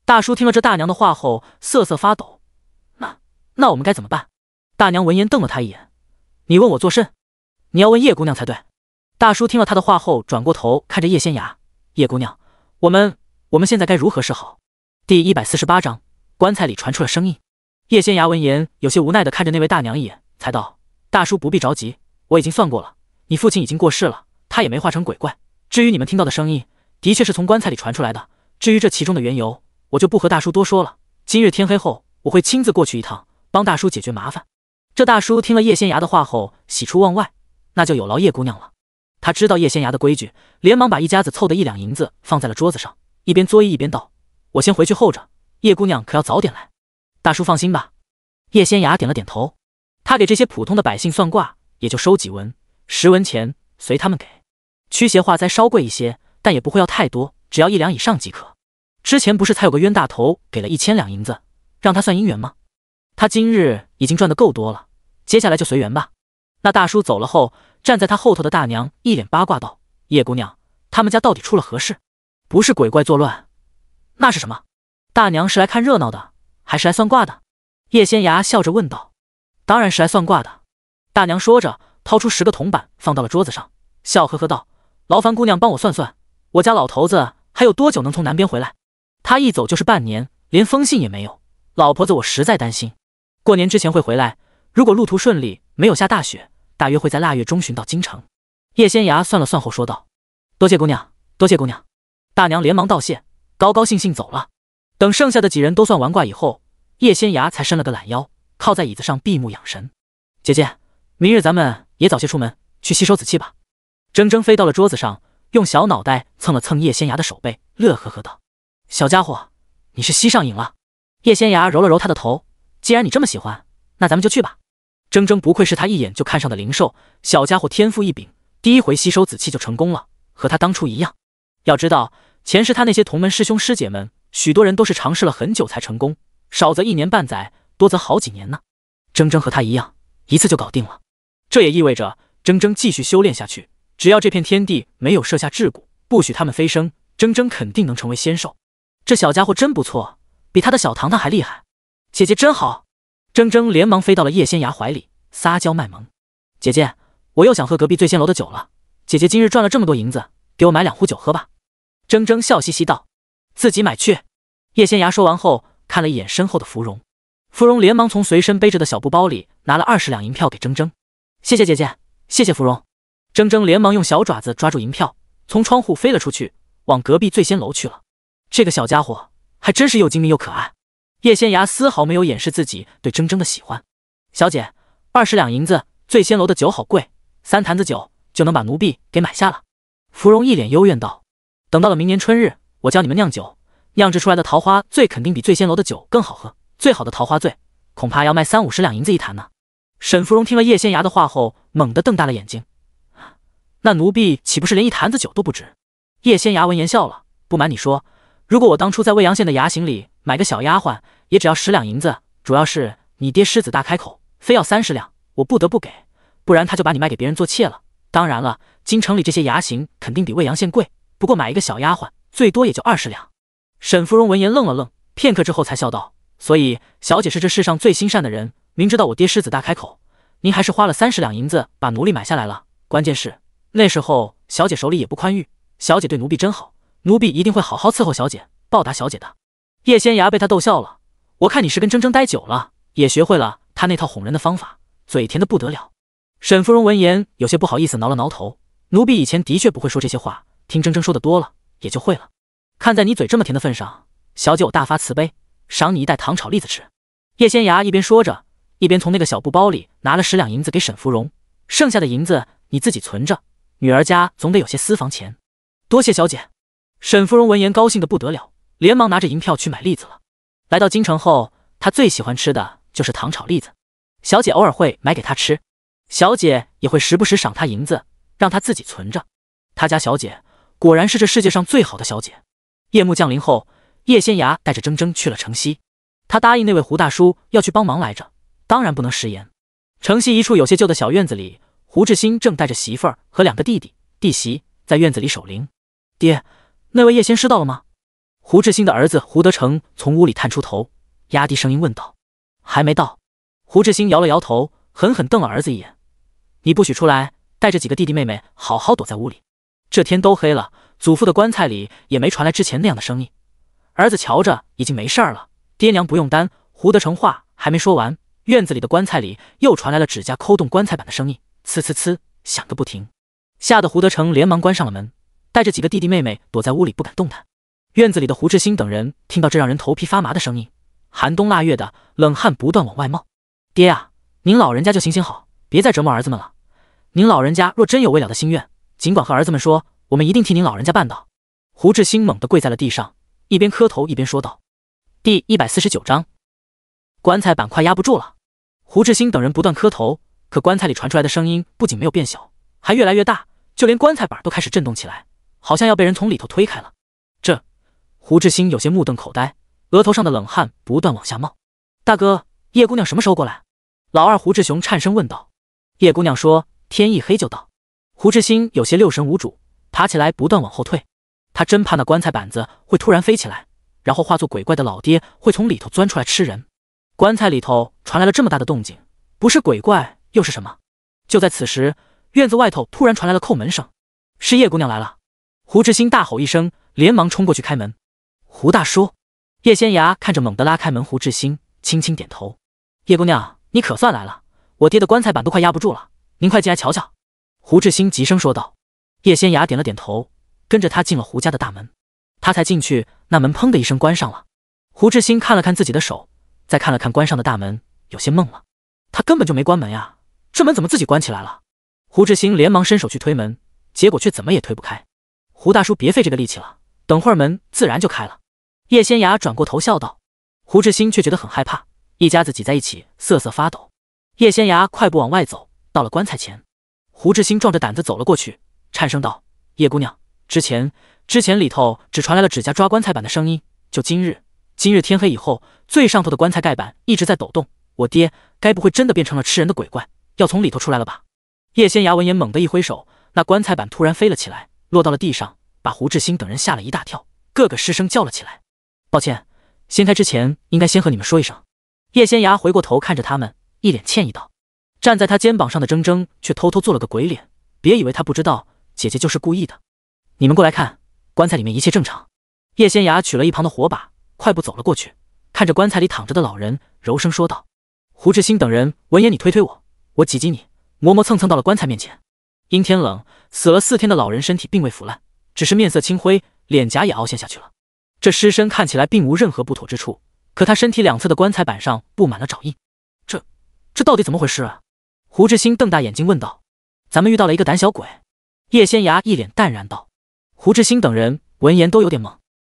大叔听了这大娘的话后瑟瑟发抖，那我们该怎么办？大娘闻言瞪了他一眼，你问我作甚？你要问叶姑娘才对。大叔听了他的话后转过头看着叶仙芽，叶姑娘，我们现在该如何是好？第148章，棺材里传出了声音。叶仙芽闻言有些无奈地看着那位大娘一眼，才道：大叔不必着急，我已经算过了，你父亲已经过世了，他也没化成鬼怪。至于你们听到的声音，的确是从棺材里传出来的，至于这其中的缘由，我就不和大叔多说了。今日天黑后，我会亲自过去一趟，帮大叔解决麻烦。这大叔听了叶仙芽的话后喜出望外，那就有劳叶姑娘了。他知道叶仙芽的规矩，连忙把一家子凑的1两银子放在了桌子上，一边作揖一边道：我先回去候着，叶姑娘可要早点来。大叔放心吧。叶仙芽点了点头，他给这些普通的百姓算卦，也就收几文，10文钱随他们给。驱邪化灾稍贵一些，但也不会要太多，只要1两以上即可。之前不是才有个冤大头给了1000两银子，让他算姻缘吗？他今日已经赚得够多了，接下来就随缘吧。那大叔走了后，站在他后头的大娘一脸八卦道：叶姑娘，他们家到底出了何事？不是鬼怪作乱，那是什么？大娘是来看热闹的，还是来算卦的？叶仙芽笑着问道。当然是来算卦的。大娘说着掏出10个铜板放到了桌子上，笑呵呵道：劳烦姑娘帮我算算，我家老头子还有多久能从南边回来？他一走就是半年，连封信也没有，老婆子我实在担心。过年之前会回来，如果路途顺利，没有下大雪，大约会在腊月中旬到京城。叶仙芽算了算后说道：多谢姑娘，多谢姑娘。大娘连忙道谢，高高兴兴走了。等剩下的几人都算完卦以后，叶仙芽才伸了个懒腰，靠在椅子上闭目养神。姐姐，明日咱们也早些出门去吸收紫气吧。铮铮飞到了桌子上，用小脑袋蹭了蹭叶仙芽的手背，乐呵呵道：小家伙，你是吸上瘾了。叶仙芽揉了揉他的头，既然你这么喜欢，那咱们就去吧。铮铮不愧是他一眼就看上的灵兽，小家伙天赋异禀，第一回吸收紫气就成功了，和他当初一样。要知道，前世他那些同门师兄师姐们，许多人都是尝试了很久才成功，少则1年半载，多则好几年呢。铮铮和他一样，一次就搞定了。这也意味着铮铮继续修炼下去，只要这片天地没有设下桎梏，不许他们飞升，铮铮肯定能成为仙兽。这小家伙真不错，比他的小糖糖还厉害。姐姐真好。铮铮连忙飞到了叶仙芽怀里，撒娇卖萌：“姐姐，我又想喝隔壁醉仙楼的酒了。姐姐今日赚了这么多银子，给我买2壶酒喝吧。”铮铮笑嘻嘻道：“自己买去。”叶仙芽说完后，看了一眼身后的芙蓉，芙蓉连忙从随身背着的小布包里拿了20两银票给铮铮：“谢谢姐姐，谢谢芙蓉。”铮铮连忙用小爪子抓住银票，从窗户飞了出去，往隔壁醉仙楼去了。这个小家伙还真是又精明又可爱。叶仙芽丝毫没有掩饰自己对铮铮的喜欢。小姐，20两银子，醉仙楼的酒好贵，3坛子酒就能把奴婢给买下了。芙蓉一脸幽怨道：“等到了明年春日，我教你们酿酒，酿制出来的桃花醉肯定比醉仙楼的酒更好喝，最好的桃花醉恐怕要卖30-50两银子一坛呢。”沈芙蓉听了叶仙芽的话后，猛地瞪大了眼睛：“那奴婢岂不是连1坛子酒都不值？”叶仙芽闻言笑了：“不瞒你说，如果我当初在未阳县的衙行里买个小丫鬟，也只要10两银子，主要是你爹狮子大开口，非要30两，我不得不给，不然他就把你卖给别人做妾了。当然了，京城里这些衙行肯定比未阳县贵，不过买一个小丫鬟，最多也就20两。”沈芙蓉闻言愣了愣，片刻之后才笑道：“所以小姐是这世上最心善的人，明知道我爹狮子大开口，您还是花了30两银子把奴隶买下来了。关键是那时候小姐手里也不宽裕，小姐对奴婢真好，奴婢一定会好好伺候小姐，报答小姐的。”叶仙芽被他逗笑了：“我看你是跟铮铮待久了，也学会了他那套哄人的方法，嘴甜的不得了。”沈芙蓉闻言有些不好意思，挠了挠头：“奴婢以前的确不会说这些话，听铮铮说的多了，也就会了。看在你嘴这么甜的份上，小姐我大发慈悲，赏你一袋糖炒栗子吃。”叶仙芽一边说着，一边从那个小布包里拿了10两银子给沈芙蓉：“剩下的银子你自己存着，女儿家总得有些私房钱。”“多谢小姐。”沈芙蓉闻言高兴的不得了，连忙拿着银票去买栗子了。来到京城后，她最喜欢吃的就是糖炒栗子，小姐偶尔会买给她吃，小姐也会时不时赏她银子，让她自己存着。她家小姐果然是这世界上最好的小姐。夜幕降临后，叶仙芽带着铮铮去了城西，他答应那位胡大叔要去帮忙来着，当然不能食言。城西一处有些旧的小院子里，胡志新正带着媳妇儿和2个弟弟弟媳在院子里守灵。“爹，那位叶仙师到了吗？”胡志新的儿子胡德成从屋里探出头，压低声音问道。“还没到。”胡志新摇了摇头，狠狠瞪了儿子一眼：“你不许出来，带着几个弟弟妹妹好好躲在屋里。”这天都黑了，祖父的棺材里也没传来之前那样的声音。儿子瞧着已经没事儿了，爹娘不用担。胡德成话还没说完，院子里的棺材里又传来了指甲抠动棺材板的声音，呲呲呲响个不停。吓得胡德成连忙关上了门，带着几个弟弟妹妹躲在屋里不敢动弹。院子里的胡志新等人听到这让人头皮发麻的声音，寒冬腊月的，冷汗不断往外冒。“爹啊，您老人家就行行好，别再折磨儿子们了。您老人家若真有未了的心愿，尽管和儿子们说，我们一定替您老人家办到。”胡志新猛地跪在了地上，一边磕头一边说道。第149章，棺材板快压不住了。胡志新等人不断磕头，可棺材里传出来的声音不仅没有变小，还越来越大，就连棺材板都开始震动起来，好像要被人从里头推开了。胡志新有些目瞪口呆，额头上的冷汗不断往下冒。“大哥，叶姑娘什么时候过来？”老二胡志雄颤声问道。叶姑娘说：“天一黑就到。”胡志新有些六神无主，爬起来不断往后退。他真怕那棺材板子会突然飞起来，然后化作鬼怪的老爹会从里头钻出来吃人。棺材里头传来了这么大的动静，不是鬼怪又是什么？就在此时，院子外头突然传来了叩门声，是叶姑娘来了。胡志新大吼一声，连忙冲过去开门。“胡大叔！”叶仙芽看着猛地拉开门胡志新，轻轻点头：“叶姑娘，你可算来了，我爹的棺材板都快压不住了，您快进来瞧瞧。”胡志新急声说道。叶仙芽点了点头，跟着他进了胡家的大门。他才进去，那门砰的一声关上了。胡志新看了看自己的手，再看了看关上的大门，有些懵了。他根本就没关门呀，这门怎么自己关起来了？胡志新连忙伸手去推门，结果却怎么也推不开。“胡大叔别费这个力气了，等会儿门自然就开了。”叶仙芽转过头笑道。胡志新却觉得很害怕，一家子挤在一起瑟瑟发抖。叶仙涯快步往外走，到了棺材前，胡志兴壮着胆子走了过去，颤声道：“叶姑娘，之前里头只传来了指甲抓棺材板的声音，就今日天黑以后，最上头的棺材盖板一直在抖动，我爹该不会真的变成了吃人的鬼怪，要从里头出来了吧？”叶仙涯闻言猛地一挥手，那棺材板突然飞了起来，落到了地上，把胡志兴等人吓了一大跳，个个失声叫了起来：“抱歉，掀开之前应该先和你们说一声。”叶仙涯回过头看着他们，一脸歉意道。站在他肩膀上的铮铮却偷偷做了个鬼脸，别以为他不知道，姐姐就是故意的。你们过来看，棺材里面一切正常。叶仙涯取了一旁的火把，快步走了过去，看着棺材里躺着的老人，柔声说道：“胡志兴等人闻言，你推推我，我挤挤你，磨磨蹭蹭到了棺材面前。阴天冷，死了4天的老人身体并未腐烂，只是面色青灰，脸颊也凹陷下去了。这尸身看起来并无任何不妥之处，可他身体两侧的棺材板上布满了爪印，这到底怎么回事啊？”胡志兴瞪大眼睛问道：“咱们遇到了一个胆小鬼。”叶仙涯一脸淡然道。胡志兴等人闻言都有点懵。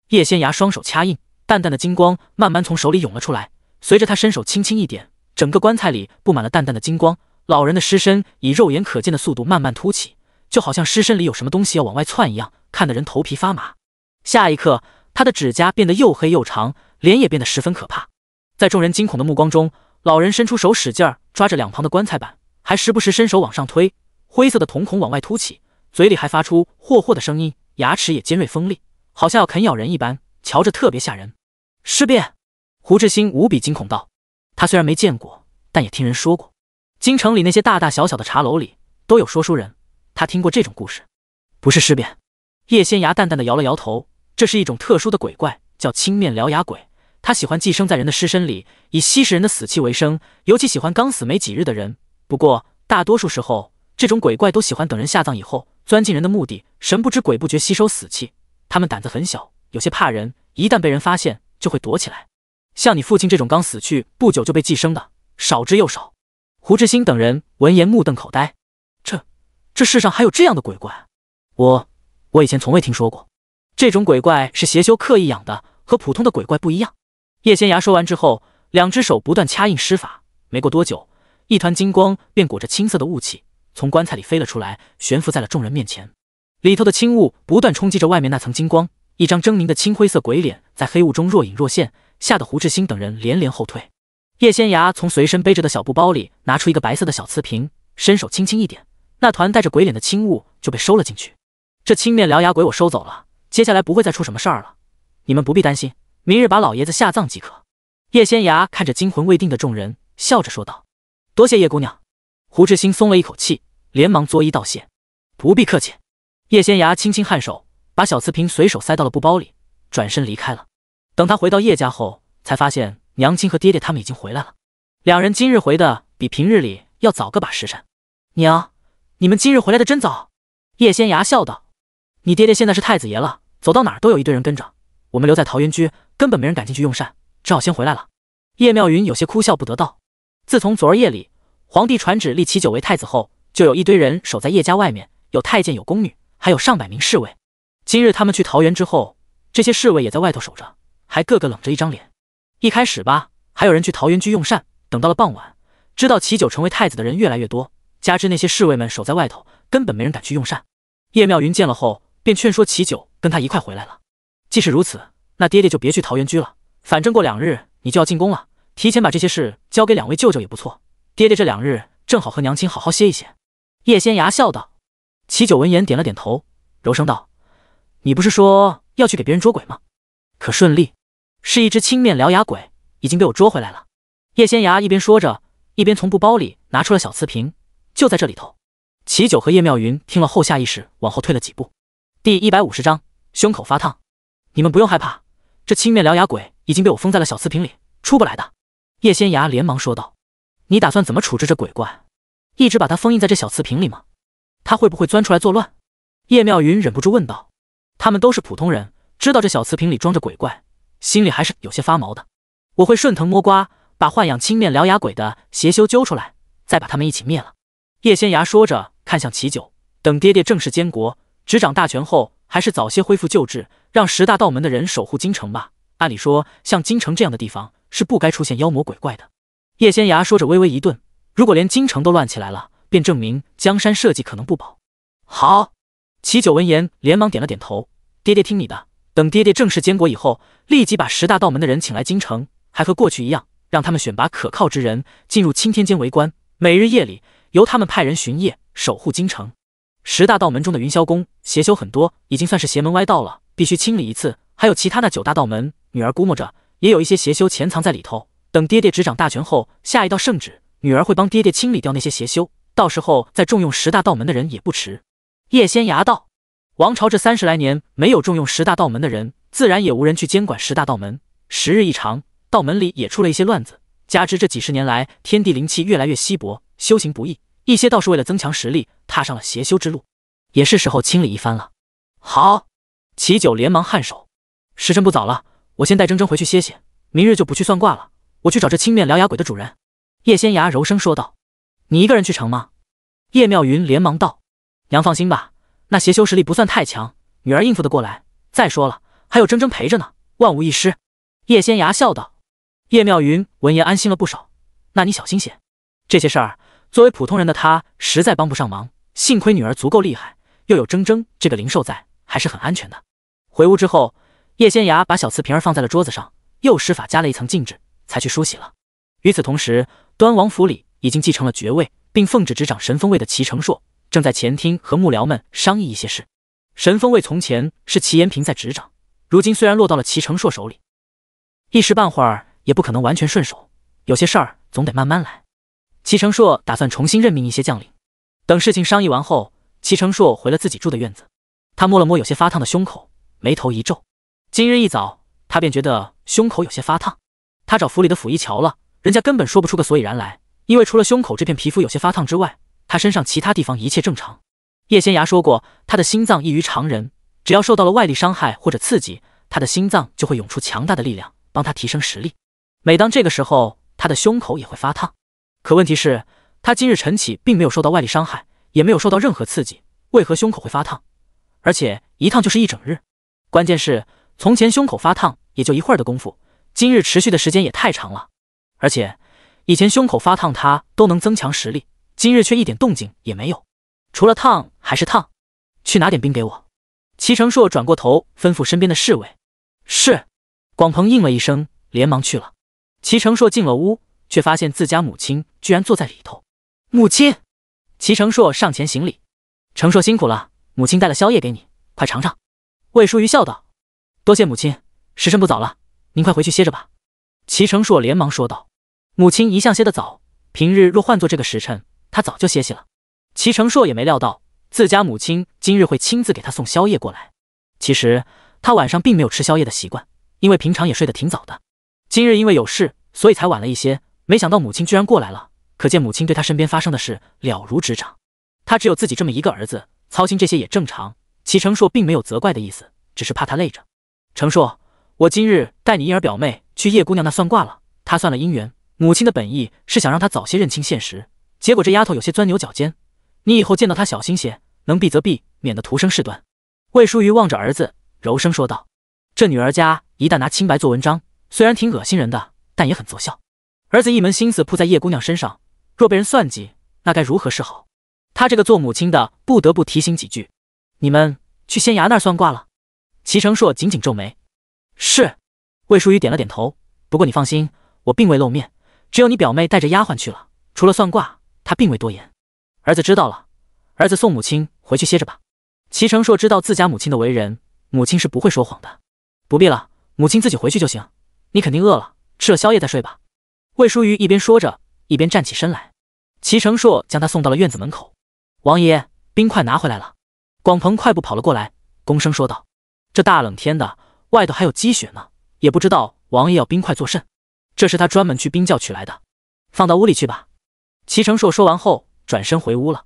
叶仙涯双手掐印，淡淡的金光慢慢从手里涌了出来，随着他伸手轻轻一点，整个棺材里布满了淡淡的金光，老人的尸身以肉眼可见的速度慢慢凸起，就好像尸身里有什么东西要往外窜一样，看得人头皮发麻。下一刻，他的指甲变得又黑又长，脸也变得十分可怕。在众人惊恐的目光中，老人伸出手使劲儿抓着两旁的棺材板，还时不时伸手往上推，灰色的瞳孔往外凸起，嘴里还发出霍霍的声音，牙齿也尖锐锋利，好像要啃咬人一般，瞧着特别吓人。尸变！胡志兴无比惊恐道。他虽然没见过，但也听人说过，京城里那些大大小小的茶楼里都有说书人，他听过这种故事。不是尸变。叶仙涯淡淡的摇了摇头，这是一种特殊的鬼怪，叫青面獠牙鬼，他喜欢寄生在人的尸身里，以吸食人的死气为生，尤其喜欢刚死没几日的人。不过大多数时候，这种鬼怪都喜欢等人下葬以后钻进人的墓地，神不知鬼不觉吸收死气。他们胆子很小，有些怕人，一旦被人发现就会躲起来。像你父亲这种刚死去不久就被寄生的，少之又少。胡志兴等人闻言目瞪口呆，这世上还有这样的鬼怪？我以前从未听说过。这种鬼怪是邪修刻意养的，和普通的鬼怪不一样。叶仙涯说完之后，两只手不断掐印施法，没过多久，一团金光便裹着青色的雾气从棺材里飞了出来，悬浮在了众人面前。里头的青雾不断冲击着外面那层金光，一张狰狞的青灰色鬼脸在黑雾中若隐若现，吓得胡志兴等人连连后退。叶仙涯从随身背着的小布包里拿出一个白色的小瓷瓶，伸手轻轻一点，那团带着鬼脸的青雾就被收了进去。这青面獠牙鬼我收走了，接下来不会再出什么事儿了，你们不必担心，明日把老爷子下葬即可。叶仙涯看着惊魂未定的众人，笑着说道：“多谢叶姑娘。”胡志兴松了一口气，连忙作揖道谢：“不必客气。”叶仙涯轻轻颔首，把小瓷瓶随手塞到了布包里，转身离开了。等他回到叶家后，才发现娘亲和爹爹他们已经回来了。两人今日回的比平日里要早个把时辰。娘，你们今日回来的真早。叶仙涯笑道：“你爹爹现在是太子爷了，走到哪儿都有一堆人跟着，我们留在桃源居，根本没人敢进去用膳，只好先回来了。”叶妙云有些哭笑不得道：“自从昨儿夜里皇帝传旨立齐九为太子后，就有一堆人守在叶家外面，有太监，有宫女，还有上百名侍卫。今日他们去桃园之后，这些侍卫也在外头守着，还个个冷着一张脸。一开始吧，还有人去桃源居用膳，等到了傍晚，知道齐九成为太子的人越来越多，加之那些侍卫们守在外头，根本没人敢去用膳。叶妙云见了后，便劝说齐九跟他一块回来了。既是如此，那爹爹就别去桃源居了，反正过2日你就要进宫了，提前把这些事交给2位舅舅也不错。爹爹这2日正好和娘亲好好歇一歇。”叶仙涯笑道。齐九闻言点了点头，柔声道：“你不是说要去给别人捉鬼吗？可顺利？是一只青面獠牙鬼，已经被我捉回来了。”叶仙涯一边说着，一边从布包里拿出了小瓷瓶，就在这里头。齐九和叶妙云听了后下意识往后退了几步。第150章胸口发烫。你们不用害怕，这青面獠牙鬼已经被我封在了小瓷瓶里，出不来的。叶仙涯连忙说道：“你打算怎么处置这鬼怪？一直把它封印在这小瓷瓶里吗？他会不会钻出来作乱？”叶妙云忍不住问道。他们都是普通人，知道这小瓷瓶里装着鬼怪，心里还是有些发毛的。我会顺藤摸瓜，把豢养青面獠牙鬼的邪修揪出来，再把他们一起灭了。叶仙涯说着看向齐九，等爹爹正式监国，执掌大权后，还是早些恢复旧制，让10大道门的人守护京城吧。按理说，像京城这样的地方，是不该出现妖魔鬼怪的。叶仙崖说着微微一顿，如果连京城都乱起来了，便证明江山社稷可能不保。好，齐九闻言连忙点了点头，爹爹听你的。等爹爹正式监国以后，立即把10大道门的人请来京城，还和过去一样，让他们选拔可靠之人进入青天监为官，每日夜里由他们派人巡夜守护京城。10大道门中的云霄宫邪修很多，已经算是邪门歪道了，必须清理一次。还有其他那9大道门，女儿估摸着也有一些邪修潜藏在里头。等爹爹执掌大权后，下一道圣旨，女儿会帮爹爹清理掉那些邪修，到时候再重用10大道门的人也不迟。叶仙崖道：王朝这30来年没有重用10大道门的人，自然也无人去监管10大道门。时日一长，道门里也出了一些乱子，加之这几十年来天地灵气越来越稀薄，修行不易，一些道士为了增强实力，踏上了邪修之路，也是时候清理一番了。好，齐九连忙颔首。时辰不早了，我先带铮铮回去歇歇，明日就不去算卦了。我去找这青面獠牙鬼的主人。叶仙崖柔声说道。你一个人去成吗？叶妙云连忙道。娘放心吧，那邪修实力不算太强，女儿应付得过来。再说了，还有铮铮陪着呢，万无一失。叶仙崖笑道。叶妙云闻言安心了不少。那你小心些，这些事儿作为普通人的他实在帮不上忙，幸亏女儿足够厉害，又有铮铮这个灵兽在，还是很安全的。回屋之后，叶仙崖把小瓷瓶儿放在了桌子上，又施法加了一层禁制，才去梳洗了。与此同时，端王府里已经继承了爵位并奉旨执掌神风卫的齐成硕正在前厅和幕僚们商议一些事。神风卫从前是齐延平在执掌，如今虽然落到了齐成硕手里，一时半会儿也不可能完全顺手，有些事儿总得慢慢来。齐成硕打算重新任命一些将领。等事情商议完后，齐成硕回了自己住的院子。他摸了摸有些发烫的胸口，眉头一皱。今日一早，他便觉得胸口有些发烫。他找府里的府医瞧了，人家根本说不出个所以然来，因为除了胸口这片皮肤有些发烫之外，他身上其他地方一切正常。叶仙崖说过，他的心脏异于常人，只要受到了外力伤害或者刺激，他的心脏就会涌出强大的力量，帮他提升实力。每当这个时候，他的胸口也会发烫。可问题是，他今日晨起并没有受到外力伤害，也没有受到任何刺激，为何胸口会发烫？而且一烫就是一整日。关键是，从前胸口发烫也就一会儿的功夫，今日持续的时间也太长了。而且以前胸口发烫他都能增强实力，今日却一点动静也没有，除了烫还是烫。去拿点冰给我。齐成硕转过头吩咐身边的侍卫。是。广鹏应了一声，连忙去了。齐成硕进了屋，却发现自家母亲居然坐在里头。母亲！齐成硕上前行礼。成硕辛苦了，母亲带了宵夜给你，快尝尝。魏淑瑜笑道。多谢母亲，时辰不早了，您快回去歇着吧。齐成硕连忙说道。母亲一向歇得早，平日若换作这个时辰，他早就歇息了。齐成硕也没料到自家母亲今日会亲自给他送宵夜过来。其实他晚上并没有吃宵夜的习惯，因为平常也睡得挺早的。今日因为有事，所以才晚了一些，没想到母亲居然过来了，可见母亲对他身边发生的事了如指掌。他只有自己这么一个儿子，操心这些也正常。齐成硕并没有责怪的意思，只是怕他累着。成硕，我今日带你一儿表妹去叶姑娘那算卦了，她算了姻缘，母亲的本意是想让她早些认清现实，结果这丫头有些钻牛角尖，你以后见到她小心些，能避则避，免得徒生事端。魏淑瑜望着儿子柔声说道。这女儿家一旦拿清白做文章，虽然挺恶心人的，但也很奏效。儿子一门心思扑在叶姑娘身上，若被人算计，那该如何是好？他这个做母亲的不得不提醒几句。你们去仙崖那儿算卦了？齐成硕紧紧皱眉。是。魏淑瑜点了点头。不过你放心，我并未露面，只有你表妹带着丫鬟去了，除了算卦，她并未多言。儿子知道了，儿子送母亲回去歇着吧。齐成硕知道自家母亲的为人，母亲是不会说谎的。不必了，母亲自己回去就行，你肯定饿了，吃了宵夜再睡吧。魏淑瑜一边说着，一边站起身来。齐成硕将他送到了院子门口。王爷，冰块拿回来了。广鹏快步跑了过来，躬声说道。这大冷天的，外头还有积雪呢，也不知道王爷要冰块作甚。这是他专门去冰窖取来的，放到屋里去吧。齐成硕说完后转身回屋了。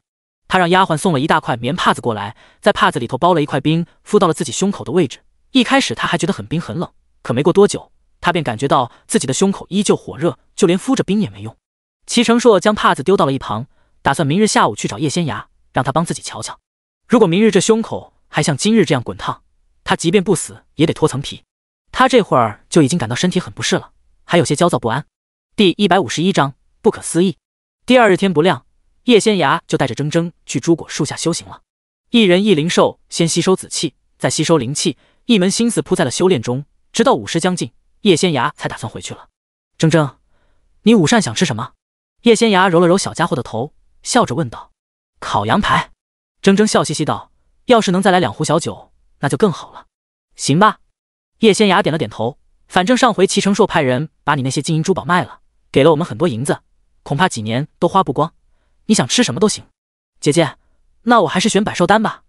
他让丫鬟送了一大块棉帕子过来，在帕子里头包了一块冰，敷到了自己胸口的位置。一开始他还觉得很冰很冷，可没过多久，他便感觉到自己的胸口依旧火热，就连敷着冰也没用。齐成硕将帕子丢到了一旁，打算明日下午去找叶仙崖，让他帮自己瞧瞧。如果明日这胸口还像今日这样滚烫，他即便不死也得脱层皮。他这会儿就已经感到身体很不适了，还有些焦躁不安。第151章不可思议。第二日天不亮，叶仙芽就带着铮铮去朱果树下修行了。一人一灵兽，先吸收紫气，再吸收灵气，一门心思扑在了修炼中，直到午时将近，叶仙芽才打算回去了。铮铮，你午膳想吃什么？叶仙芽揉了揉小家伙的头，笑着问道。烤羊排。铮铮笑嘻嘻道，要是能再来2壶小酒，那就更好了。行吧。叶仙芽点了点头，反正上回齐成硕派人把你那些金银珠宝卖了，给了我们很多银子，恐怕几年都花不光，你想吃什么都行。姐姐，那我还是选百寿丹吧。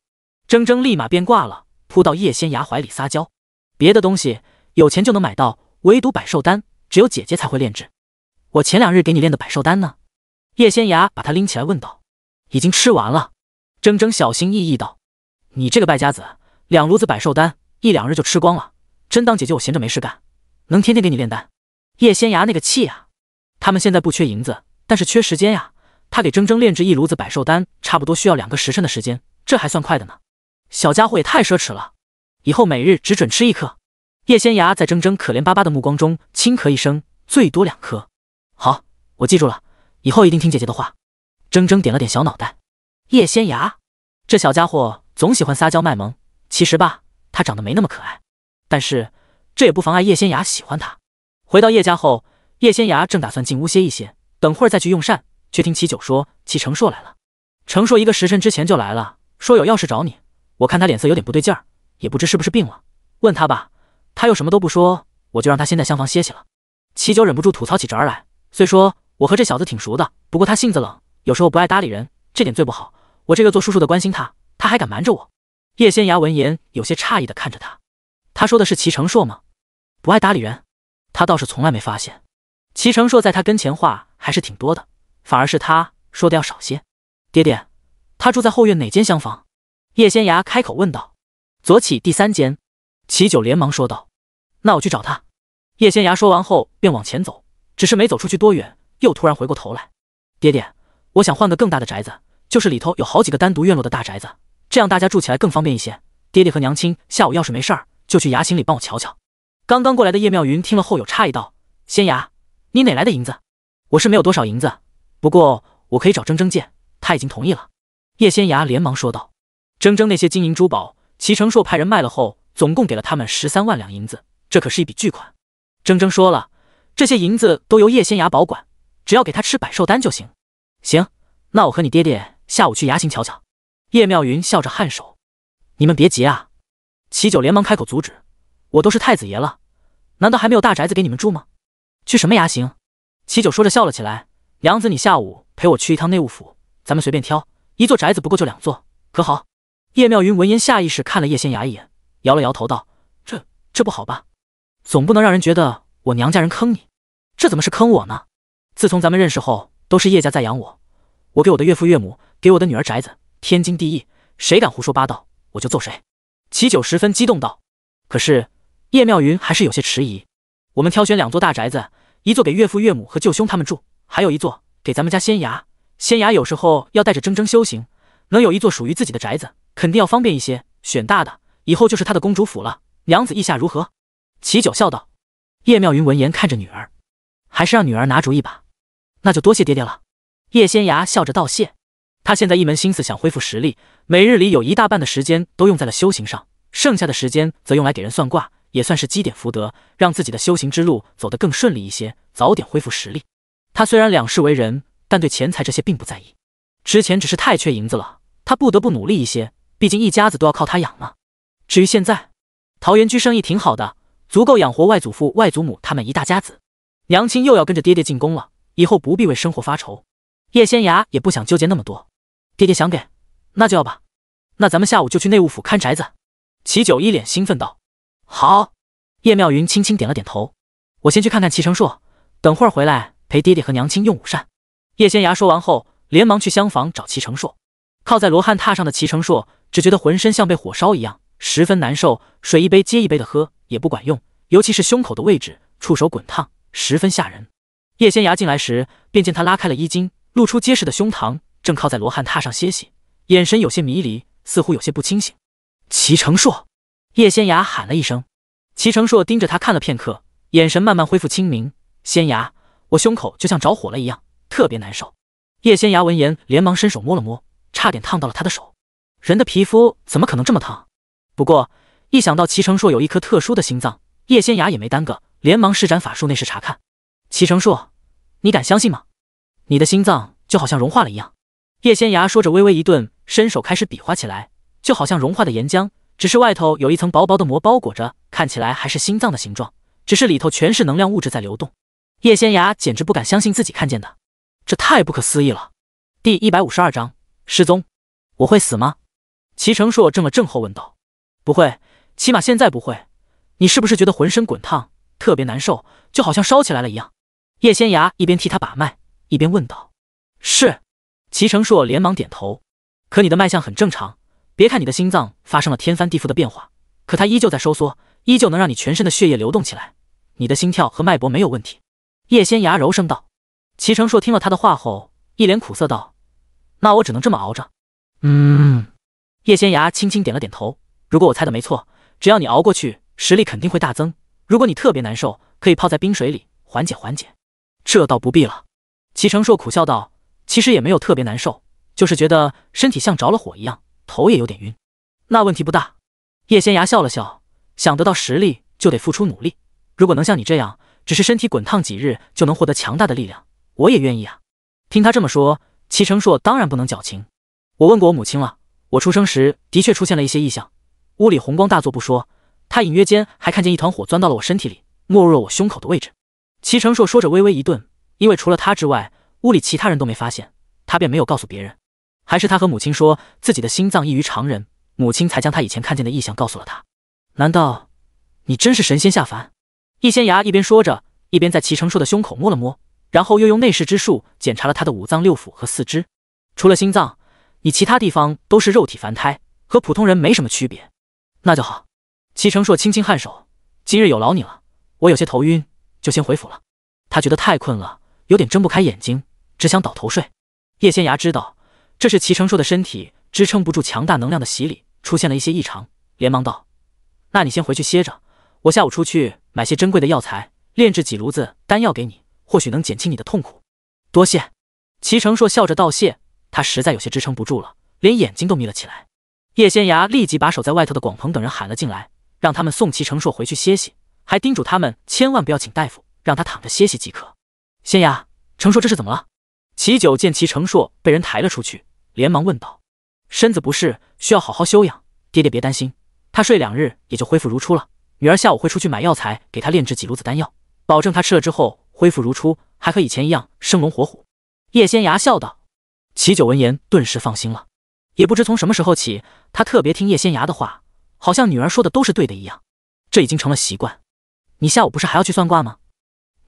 铮铮立马便挂了，扑到叶仙芽怀里撒娇。别的东西有钱就能买到，唯独百寿丹只有姐姐才会炼制。我前2日给你炼的百寿丹呢？叶仙芽把他拎起来问道。已经吃完了。铮铮小心翼翼道。你这个败家子，2炉子百寿丹1、2日就吃光了，真当姐姐我闲着没事干，能天天给你炼丹？叶仙芽那个气啊！他们现在不缺银子，但是缺时间呀。他给铮铮炼制1炉子百寿丹，差不多需要2个时辰的时间，这还算快的呢。小家伙也太奢侈了，以后每日只准吃1颗。叶仙芽在铮铮可怜巴巴的目光中轻咳一声，最多2颗。好，我记住了，以后一定听姐姐的话。铮铮点了点小脑袋。叶仙芽这小家伙总喜欢撒娇卖萌，其实吧，他长得没那么可爱，但是这也不妨碍叶仙芽喜欢他。回到叶家后，叶仙芽正打算进屋歇一歇，等会儿再去用膳，却听齐九说齐成硕来了。成硕1个时辰之前就来了，说有要事找你。我看他脸色有点不对劲儿，也不知是不是病了，问他吧，他又什么都不说，我就让他先在厢房歇息了。齐九忍不住吐槽起侄儿来，虽说我和这小子挺熟的，不过他性子冷，有时候不爱搭理人，这点最不好。我这个做叔叔的关心他，他还敢瞒着我。叶仙芽闻言有些诧异的看着他，他说的是齐成硕吗？不爱搭理人？他倒是从来没发现。齐成硕在他跟前话还是挺多的，反而是他说的要少些。爹爹，他住在后院哪间厢房？叶仙芽开口问道。左起第3间。齐九连忙说道。那我去找他。叶仙芽说完后便往前走，只是没走出去多远，又突然回过头来。爹爹，我想换个更大的宅子，就是里头有好几个单独院落的大宅子，这样大家住起来更方便一些。爹爹和娘亲下午要是没事儿，就去衙行里帮我瞧瞧。刚刚过来的叶妙云听了后有诧异道，仙芽，你哪来的银子？我是没有多少银子，不过我可以找铮铮借，他已经同意了。叶仙芽连忙说道。铮铮那些金银珠宝，齐成硕派人卖了后，总共给了他们13万两银子，这可是一笔巨款。铮铮说了，这些银子都由叶仙芽保管，只要给他吃百寿丹就行。行，那我和你爹爹下午去衙行瞧瞧。叶妙云笑着颔首。你们别急啊。齐九连忙开口阻止，我都是太子爷了，难道还没有大宅子给你们住吗？去什么衙行？齐九说着笑了起来。娘子，你下午陪我去一趟内务府，咱们随便挑，一座宅子不够就2座，可好？叶妙云闻言下意识看了叶仙芽一眼，摇了摇头道，这不好吧？总不能让人觉得我娘家人坑你，这怎么是坑我呢？自从咱们认识后，都是叶家在养我，我给我的岳父岳母，给我的女儿宅子，天经地义，谁敢胡说八道，我就揍谁。齐九十分激动道。可是叶妙云还是有些迟疑。我们挑选2座大宅子，一座给岳父岳母和舅兄他们住，还有一座给咱们家仙芽。仙芽有时候要带着铮铮修行，能有一座属于自己的宅子，肯定要方便一些，选大的，以后就是他的公主府了。娘子意下如何？齐九笑道。叶妙云闻言看着女儿，还是让女儿拿主意吧。那就多谢爹爹了。叶仙芽笑着道谢。他现在一门心思想恢复实力，每日里有1大半的时间都用在了修行上，剩下的时间则用来给人算卦，也算是积点福德，让自己的修行之路走得更顺利一些，早点恢复实力。他虽然两世为人，但对钱财这些并不在意。之前只是太缺银子了，他不得不努力一些，毕竟一家子都要靠他养呢。至于现在，桃源居生意挺好的，足够养活外祖父、外祖母他们一大家子。娘亲又要跟着爹爹进宫了，以后不必为生活发愁。叶仙芽也不想纠结那么多，爹爹想给，那就要吧。那咱们下午就去内务府看宅子。齐九一脸兴奋道。好。叶妙云轻轻点了点头。我先去看看齐成硕，等会儿回来陪爹爹和娘亲用午膳。叶仙芽说完后，连忙去厢房找齐成硕。靠在罗汉榻上的齐成硕只觉得浑身像被火烧一样，十分难受，水一杯接一杯的喝也不管用，尤其是胸口的位置，触手滚烫，十分吓人。叶仙芽进来时，便见他拉开了衣襟，露出结实的胸膛，正靠在罗汉榻上歇息，眼神有些迷离，似乎有些不清醒。齐成硕！叶仙芽喊了一声。齐成硕盯着他看了片刻，眼神慢慢恢复清明，仙牙，我胸口就像着火了一样，特别难受。叶仙牙闻言，连忙伸手摸了摸，差点烫到了他的手。人的皮肤怎么可能这么烫？不过一想到齐成硕有一颗特殊的心脏，叶仙牙也没耽搁，连忙施展法术内视查看。齐成硕，你敢相信吗？你的心脏就好像融化了一样。叶仙牙说着微微一顿，伸手开始比划起来，就好像融化的岩浆，只是外头有一层薄薄的膜包裹着，看起来还是心脏的形状，只是里头全是能量物质在流动。叶仙牙简直不敢相信自己看见的，这太不可思议了。第152章失踪。我会死吗？齐成硕怔了怔后问道。不会，起码现在不会。你是不是觉得浑身滚烫，特别难受，就好像烧起来了一样？叶仙牙一边替他把脉，一边问道。是。齐成硕连忙点头。可你的脉象很正常，别看你的心脏发生了天翻地覆的变化，可它依旧在收缩，依旧能让你全身的血液流动起来，你的心跳和脉搏没有问题。叶仙牙柔声道。齐成硕听了他的话后，一脸苦涩道：那我只能这么熬着。叶仙牙轻轻点了点头。如果我猜的没错，只要你熬过去，实力肯定会大增。如果你特别难受，可以泡在冰水里缓解缓解。这倒不必了。齐成硕苦笑道。其实也没有特别难受，就是觉得身体像着了火一样，头也有点晕。那问题不大。叶仙牙笑了笑，想得到实力就得付出努力。如果能像你这样，只是身体滚烫几日就能获得强大的力量，我也愿意啊。听他这么说，齐成硕当然不能矫情。我问过我母亲了，我出生时的确出现了一些异象，屋里红光大作不说，她隐约间还看见一团火钻到了我身体里，没入了我胸口的位置。齐成硕说着微微一顿，因为除了他之外，屋里其他人都没发现，他便没有告诉别人。还是他和母亲说自己的心脏异于常人，母亲才将他以前看见的异象告诉了他。难道你真是神仙下凡？叶仙牙一边说着，一边在齐成硕的胸口摸了摸，然后又用内视之术检查了他的五脏六腑和四肢。除了心脏，你其他地方都是肉体凡胎，和普通人没什么区别。那就好。齐成硕轻轻颔首，今日有劳你了，我有些头晕，就先回府了。他觉得太困了，有点睁不开眼睛，只想倒头睡。叶仙牙知道这是齐成硕的身体支撑不住强大能量的洗礼，出现了一些异常，连忙道：那你先回去歇着，我下午出去买些珍贵的药材，炼制几炉子丹药给你，或许能减轻你的痛苦。多谢。齐成硕笑着道谢，他实在有些支撑不住了，连眼睛都眯了起来。叶仙牙立即把守在外头的广鹏等人喊了进来，让他们送齐成硕回去歇息，还叮嘱他们千万不要请大夫，让他躺着歇息即可。仙牙，成硕这是怎么了？齐九见齐成硕被人抬了出去，连忙问道。身子不适，需要好好休养，爹爹别担心，他睡2日也就恢复如初了。女儿下午会出去买药材给他炼制几炉子丹药，保证他吃了之后恢复如初，还和以前一样生龙活虎。叶仙牙笑道。齐九闻言顿时放心了，也不知从什么时候起，他特别听叶仙牙的话，好像女儿说的都是对的一样，这已经成了习惯。你下午不是还要去算卦吗？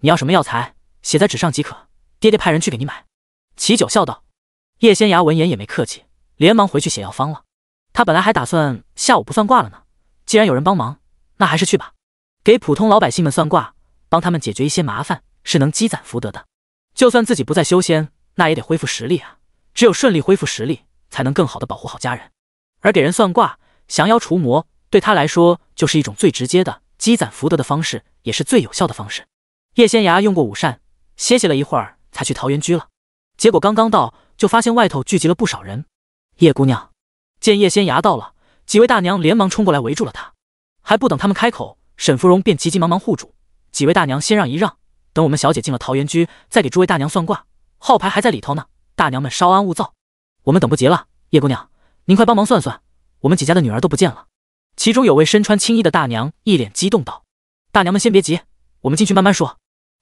你要什么药材，写在纸上即可，爹爹派人去给你买。齐九笑道。叶仙牙闻言也没客气，连忙回去写药方了。他本来还打算下午不算卦了呢，既然有人帮忙，那还是去吧。给普通老百姓们算卦，帮他们解决一些麻烦，是能积攒福德的。就算自己不再修仙，那也得恢复实力啊，只有顺利恢复实力，才能更好的保护好家人。而给人算卦降妖除魔，对他来说就是一种最直接的积攒福德的方式，也是最有效的方式。叶仙牙用过午膳，歇息了一会儿才去桃源居了。结果刚刚到，就发现外头聚集了不少人。叶姑娘见叶仙牙到了，几位大娘连忙冲过来围住了他。还不等他们开口，沈芙蓉便急急忙忙护住。几位大娘先让一让，等我们小姐进了桃源居，再给诸位大娘算卦，号牌还在里头呢，大娘们稍安勿躁。我们等不及了，叶姑娘您快帮忙算算，我们几家的女儿都不见了。其中有位身穿青衣的大娘一脸激动道。大娘们先别急，我们进去慢慢说。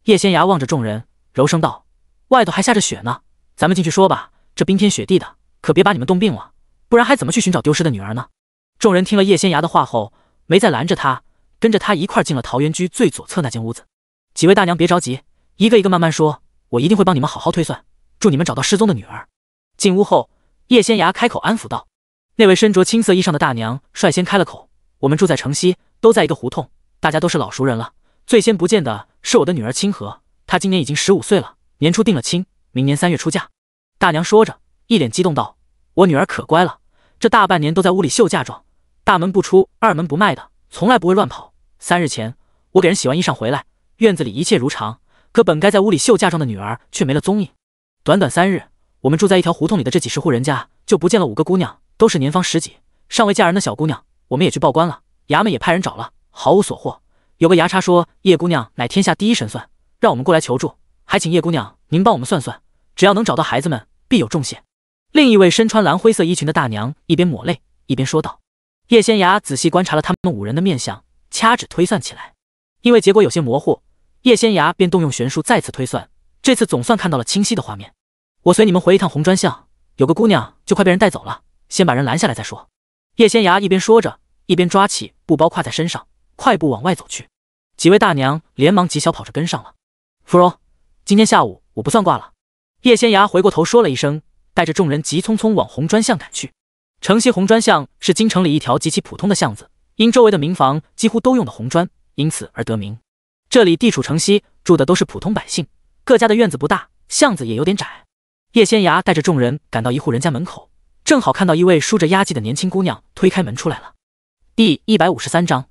叶仙牙望着众人柔声道，外头还下着雪呢，咱们进去说吧，这冰天雪地的，可别把你们冻病了，不然还怎么去寻找丢失的女儿呢？众人听了叶仙牙的话后，没再拦着他，跟着他一块进了桃源居最左侧那间屋子。几位大娘别着急，一个一个慢慢说，我一定会帮你们好好推算，祝你们找到失踪的女儿。进屋后，叶仙牙开口安抚道。那位身着青色衣裳的大娘率先开了口，我们住在城西，都在一个胡同，大家都是老熟人了。最先不见的是我的女儿清河，她今年已经15岁了，年初定了亲，明年3月出嫁。大娘说着，一脸激动道，我女儿可乖了，这大半年都在屋里绣嫁妆，大门不出二门不迈的，从来不会乱跑。3日前我给人洗完衣裳回来，院子里一切如常，可本该在屋里秀嫁妆的女儿却没了踪影。短短3日，我们住在一条胡同里的这几十户人家就不见了5个姑娘，都是年方10几，尚未嫁人的小姑娘。我们也去报官了，衙门也派人找了，毫无所获。有个衙差说叶姑娘乃天下第一神算，让我们过来求助，还请叶姑娘您帮我们算算，只要能找到孩子们，必有重谢。另一位身穿蓝灰色衣裙的大娘一边抹泪一边说道。叶仙涯仔细观察了他们5人的面相，掐指推算起来。因为结果有些模糊，叶仙涯便动用玄术再次推算，这次总算看到了清晰的画面。我随你们回一趟红砖巷，有个姑娘就快被人带走了，先把人拦下来再说。叶仙涯一边说着，一边抓起布包挎在身上，快步往外走去。几位大娘连忙急小跑着跟上了。芙蓉，今天下午我不算挂了。叶仙涯回过头说了一声，带着众人急匆匆往红砖巷赶去。城西红砖巷是京城里一条极其普通的巷子，因周围的民房几乎都用的红砖，因此而得名。这里地处城西，住的都是普通百姓，各家的院子不大，巷子也有点窄。叶仙涯带着众人赶到一户人家门口，正好看到一位梳着压髻的年轻姑娘推开门出来了。第153章，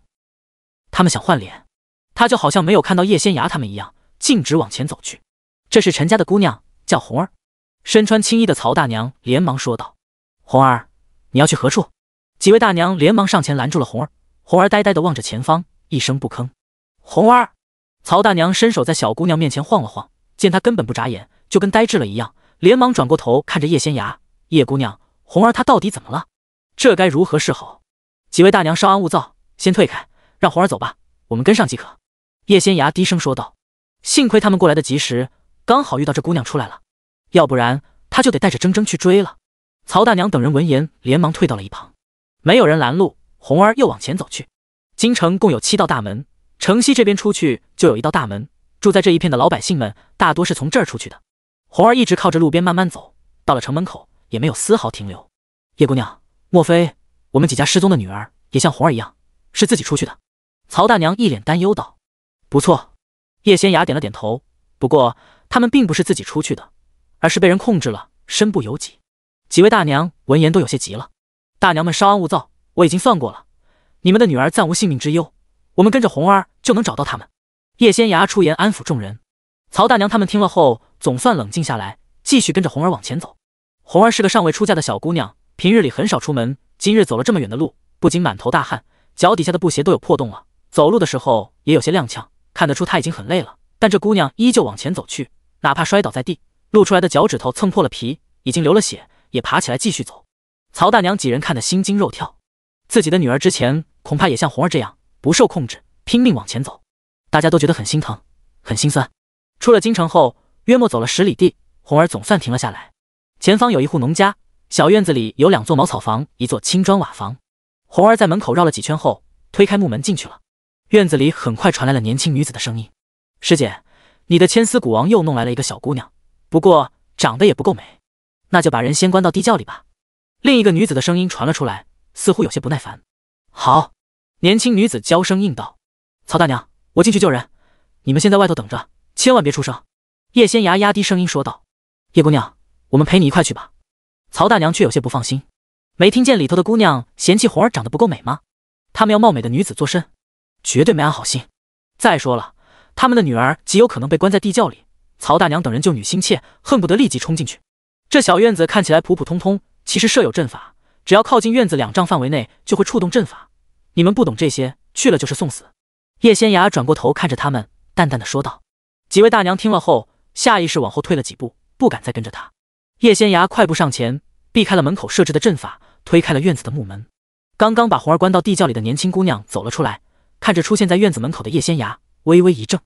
他们想换脸。他就好像没有看到叶仙涯他们一样，径直往前走去。这是陈家的姑娘，叫红儿。身穿青衣的曹大娘连忙说道。红儿，你要去何处？几位大娘连忙上前拦住了红儿。红儿呆呆地望着前方，一声不吭。红儿，曹大娘伸手在小姑娘面前晃了晃，见她根本不眨眼，就跟呆滞了一样，连忙转过头看着叶仙涯。叶姑娘，红儿她到底怎么了？这该如何是好？几位大娘稍安勿躁，先退开，让红儿走吧，我们跟上即可。叶仙涯低声说道。幸亏他们过来的及时，刚好遇到这姑娘出来了，要不然他就得带着铮铮去追了。曹大娘等人闻言连忙退到了一旁。没有人拦路，红儿又往前走去。京城共有7道大门，城西这边出去就有1道大门，住在这一片的老百姓们大多是从这儿出去的。红儿一直靠着路边慢慢走，到了城门口也没有丝毫停留。叶姑娘，莫非我们几家失踪的女儿也像红儿一样是自己出去的？曹大娘一脸担忧道。不错。叶仙涯点了点头，不过他们并不是自己出去的，而是被人控制了，身不由己。几位大娘闻言都有些急了。大娘们稍安勿躁，我已经算过了，你们的女儿暂无性命之忧，我们跟着红儿就能找到他们。叶仙涯出言安抚众人。曹大娘他们听了后总算冷静下来，继续跟着红儿往前走。红儿是个尚未出嫁的小姑娘，平日里很少出门，今日走了这么远的路，不仅满头大汗，脚底下的布鞋都有破洞了，走路的时候也有些踉跄，看得出她已经很累了，但这姑娘依旧往前走去，哪怕摔倒在地，露出来的脚趾头蹭破了皮，已经流了血，也爬起来继续走。曹大娘几人看得心惊肉跳，自己的女儿之前恐怕也像红儿这样不受控制，拼命往前走，大家都觉得很心疼，很心酸。出了京城后，约莫走了10里地，红儿总算停了下来。前方有一户农家，小院子里有2座茅草房，一座青砖瓦房。红儿在门口绕了几圈后，推开木门进去了。院子里很快传来了年轻女子的声音：师姐，你的千丝谷王又弄来了一个小姑娘，不过长得也不够美，那就把人先关到地窖里吧。另一个女子的声音传了出来，似乎有些不耐烦。好，年轻女子娇声应道。曹大娘，我进去救人，你们先在外头等着，千万别出声。叶仙涯压低声音说道。叶姑娘，我们陪你一块去吧。曹大娘却有些不放心，没听见里头的姑娘嫌弃红儿长得不够美吗？他们要貌美的女子作甚，绝对没安好心。再说了，他们的女儿极有可能被关在地窖里，曹大娘等人救女心切，恨不得立即冲进去。这小院子看起来普普通通，其实设有阵法，只要靠近院子2丈范围内就会触动阵法，你们不懂这些，去了就是送死。叶仙涯转过头看着他们，淡淡的说道。几位大娘听了后，下意识往后退了几步，不敢再跟着他。叶仙涯快步上前，避开了门口设置的阵法，推开了院子的木门。刚刚把红儿关到地窖里的年轻姑娘走了出来，看着出现在院子门口的叶仙涯，微微一怔。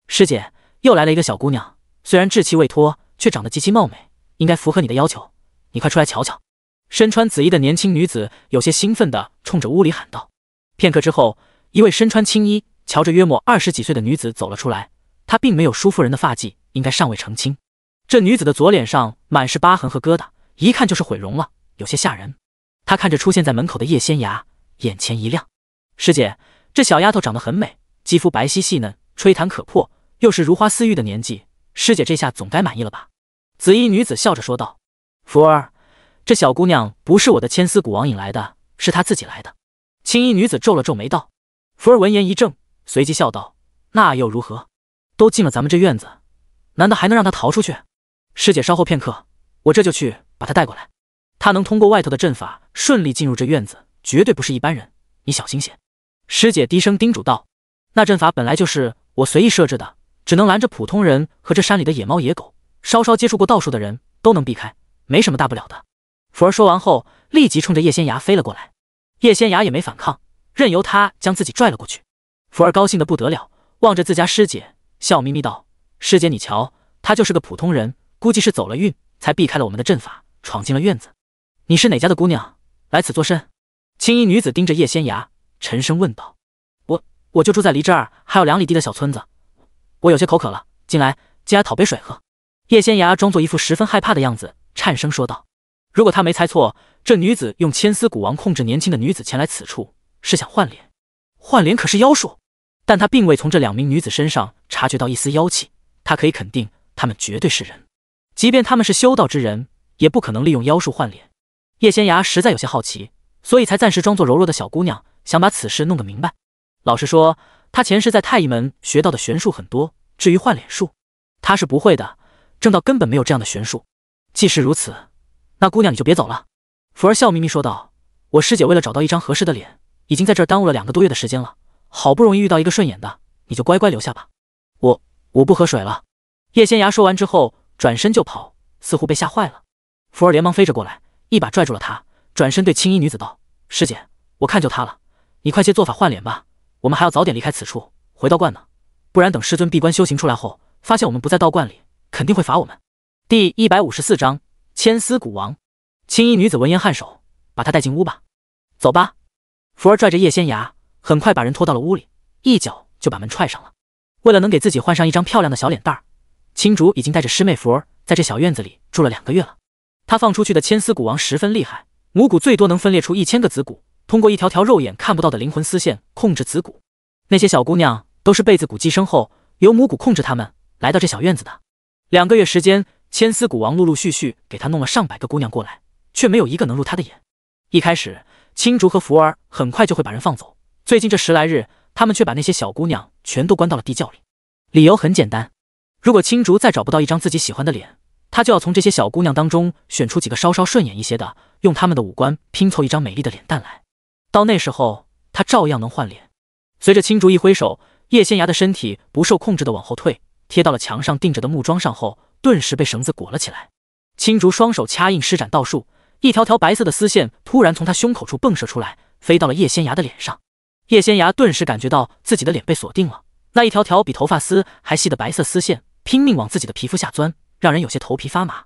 师姐，又来了一个小姑娘，虽然稚气未脱，却长得极其貌美，应该符合你的要求，你快出来瞧瞧。身穿紫衣的年轻女子有些兴奋地冲着屋里喊道。片刻之后，一位身穿青衣，瞧着约莫20几岁的女子走了出来，她并没有舒夫人的发髻，应该尚未成亲。这女子的左脸上满是疤痕和疙瘩，一看就是毁容了，有些吓人。她看着出现在门口的叶仙涯，眼前一亮。师姐，这小丫头长得很美，肌肤白皙细嫩，吹弹可破，又是如花似玉的年纪，师姐这下总该满意了吧？紫衣女子笑着说道。福儿，这小姑娘不是我的千丝谷王引来的，是她自己来的。青衣女子皱了皱眉道。福儿闻言一怔，随即笑道：那又如何？都进了咱们这院子，难道还能让他逃出去？师姐稍后片刻，我这就去把他带过来。他能通过外头的阵法顺利进入这院子，绝对不是一般人，你小心些。师姐低声叮嘱道。那阵法本来就是我随意设置的，只能拦着普通人和这山里的野猫野狗，稍稍接触过道术的人都能避开，没什么大不了的。福儿说完后，立即冲着叶仙崖飞了过来。叶仙崖也没反抗，任由他将自己拽了过去。福儿高兴得不得了，望着自家师姐，笑眯眯道：“师姐，你瞧，他就是个普通人，估计是走了运，才避开了我们的阵法，闯进了院子。你是哪家的姑娘，来此作甚？”青衣女子盯着叶仙崖，沉声问道：“我就住在离这儿还有2里地的小村子，我有些口渴了，进来讨杯水喝。”叶仙崖装作一副十分害怕的样子，颤声说道。如果他没猜错，这女子用千丝蛊王控制年轻的女子前来此处，是想换脸。换脸可是妖术，但他并未从这2名女子身上察觉到一丝妖气，他可以肯定她们绝对是人，即便他们是修道之人，也不可能利用妖术换脸。叶仙崖实在有些好奇，所以才暂时装作柔弱的小姑娘，想把此事弄个明白。老实说，他前世在太乙门学到的玄术很多，至于换脸术，他是不会的，正道根本没有这样的玄术。既是如此，那姑娘你就别走了。福儿笑眯眯说道：“我师姐为了找到一张合适的脸，已经在这儿耽误了2个多月的时间了，好不容易遇到一个顺眼的，你就乖乖留下吧。我不喝水了。”叶仙崖说完之后，转身就跑，似乎被吓坏了。福儿连忙飞着过来，一把拽住了他，转身对青衣女子道：“师姐，我看就他了，你快些做法换脸吧，我们还要早点离开此处，回道观呢，不然等师尊闭关修行出来后，发现我们不在道观里，肯定会罚我们。”第154章千丝蛊王。青衣女子闻言颔首，把他带进屋吧。走吧。福儿拽着叶仙崖，很快把人拖到了屋里，一脚就把门踹上了。为了能给自己换上一张漂亮的小脸蛋儿，青竹已经带着师妹福儿在这小院子里住了2个月了。他放出去的千丝蛊王十分厉害，母蛊最多能分裂出1000个子蛊，通过一条条肉眼看不到的灵魂丝线控制子蛊。那些小姑娘都是被子蛊寄生后，由母蛊控制她们来到这小院子的。2个月时间，千丝蛊王陆陆续续给他弄了上百个姑娘过来，却没有一个能入他的眼。一开始，青竹和福儿很快就会把人放走，最近这10来日，他们却把那些小姑娘全都关到了地窖里。理由很简单，如果青竹再找不到一张自己喜欢的脸，他就要从这些小姑娘当中选出几个稍稍顺眼一些的，用他们的五官拼凑一张美丽的脸蛋来。到那时候，他照样能换脸。随着青竹一挥手，叶仙崖的身体不受控制的往后退，贴到了墙上钉着的木桩上后，顿时被绳子裹了起来。青竹双手掐印施展道术，一条条白色的丝线突然从他胸口处迸射出来，飞到了叶仙崖的脸上。叶仙崖顿时感觉到自己的脸被锁定了，那一条条比头发丝还细的白色丝线拼命往自己的皮肤下钻，让人有些头皮发麻。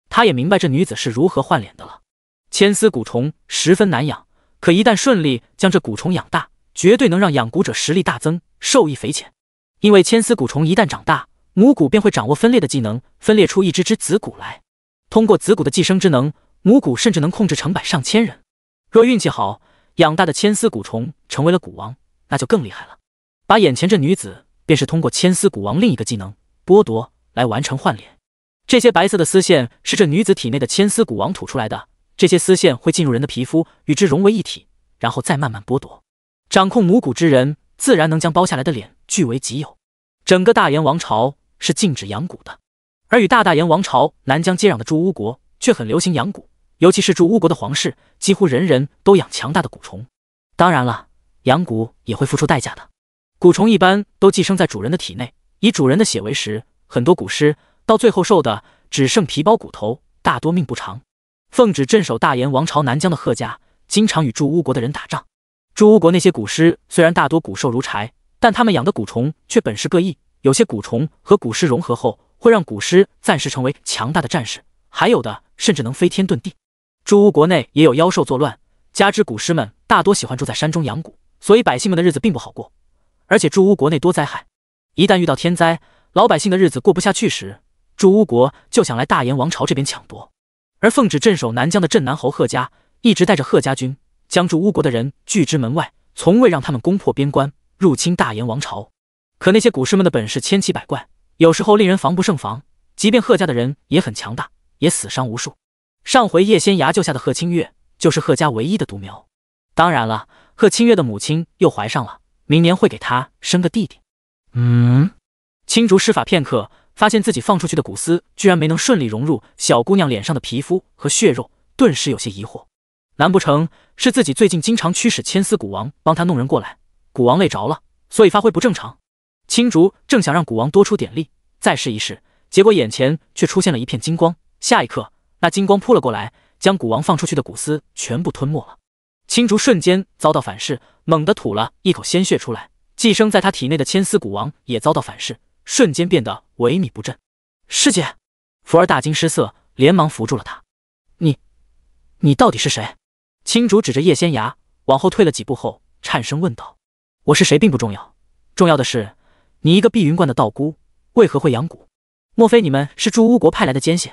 他也明白这女子是如何换脸的了。千丝蛊虫十分难养，可一旦顺利将这蛊虫养大，绝对能让养蛊者实力大增，受益匪浅。因为千丝蛊虫一旦长大，母蛊便会掌握分裂的技能，分裂出一只只子蛊来。通过子蛊的寄生之能，母蛊甚至能控制成百上千人。若运气好，养大的千丝蛊虫成为了蛊王，那就更厉害了。把眼前这女子便是通过千丝蛊王另一个技能剥夺来完成换脸。这些白色的丝线是这女子体内的千丝蛊王吐出来的，这些丝线会进入人的皮肤，与之融为一体，然后再慢慢剥夺。掌控母蛊之人自然能将剥下来的脸据为己有。整个大炎王朝是禁止养蛊的，而与大炎王朝南疆接壤的住乌国却很流行养蛊，尤其是住乌国的皇室，几乎人人都养强大的蛊虫。当然了，养蛊也会付出代价的。蛊虫一般都寄生在主人的体内，以主人的血为食，很多蛊师到最后瘦的只剩皮包骨头，大多命不长。奉旨镇守大炎王朝南疆的贺家，经常与住乌国的人打仗。住乌国那些蛊师虽然大多骨瘦如柴，但他们养的蛊虫却本事各异，有些蛊虫和蛊师融合后，会让蛊师暂时成为强大的战士，还有的甚至能飞天遁地。住乌国内也有妖兽作乱，加之蛊师们大多喜欢住在山中养蛊，所以百姓们的日子并不好过。而且住乌国内多灾害，一旦遇到天灾，老百姓的日子过不下去时，住乌国就想来大炎王朝这边抢夺。而奉旨镇守南疆的镇南侯贺家一直带着贺家军将住乌国的人拒之门外，从未让他们攻破边关入侵大炎王朝。可那些蛊师们的本事千奇百怪，有时候令人防不胜防，即便贺家的人也很强大，也死伤无数。上回叶仙崖救下的贺清月就是贺家唯一的独苗。当然了，贺清月的母亲又怀上了，明年会给他生个弟弟。青竹施法片刻，发现自己放出去的骨丝居然没能顺利融入小姑娘脸上的皮肤和血肉，顿时有些疑惑。难不成是自己最近经常驱使千丝蛊王帮他弄人过来，蛊王累着了，所以发挥不正常？青竹正想让蛊王多出点力，再试一试，结果眼前却出现了一片金光，下一刻，那金光扑了过来，将蛊王放出去的骨丝全部吞没了。青竹瞬间遭到反噬，猛地吐了一口鲜血出来，寄生在他体内的千丝蛊王也遭到反噬，瞬间变得萎靡不振。师姐，福儿大惊失色，连忙扶住了他。你到底是谁？青竹指着叶仙芽，往后退了几步后，颤声问道。我是谁并不重要，重要的是，你一个碧云观的道姑，为何会养蛊？莫非你们是朱巫国派来的奸细？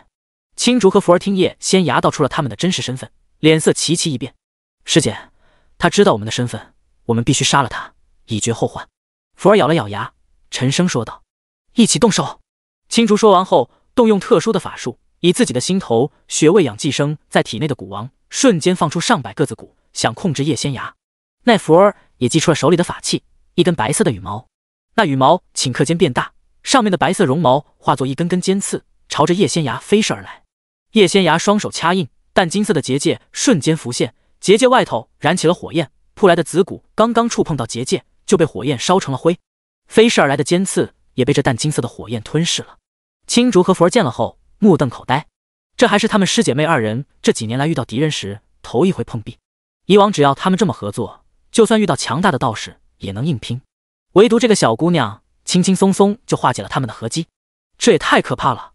青竹和福儿听叶仙芽道出了他们的真实身份，脸色齐齐一变。师姐，他知道我们的身份，我们必须杀了他，以绝后患。福儿咬了咬牙，沉声说道。一起动手！青竹说完后，动用特殊的法术，以自己的心头血喂养寄生在体内的蛊王，瞬间放出上百个子蛊，想控制叶仙芽。那福儿也祭出了手里的法器，一根白色的羽毛，那羽毛顷刻间变大，上面的白色绒毛化作一根根尖刺，朝着叶仙芽飞射而来。叶仙芽双手掐印，淡金色的结界瞬间浮现，结界外头燃起了火焰，扑来的子蛊刚刚触碰到结界，就被火焰烧成了灰。飞射而来的尖刺也被这淡金色的火焰吞噬了。青竹和福儿见了后，目瞪口呆，这还是他们师姐妹二人这几年来遇到敌人时头一回碰壁。以往只要他们这么合作，就算遇到强大的道士也能硬拼，唯独这个小姑娘轻轻松松就化解了他们的合击，这也太可怕了。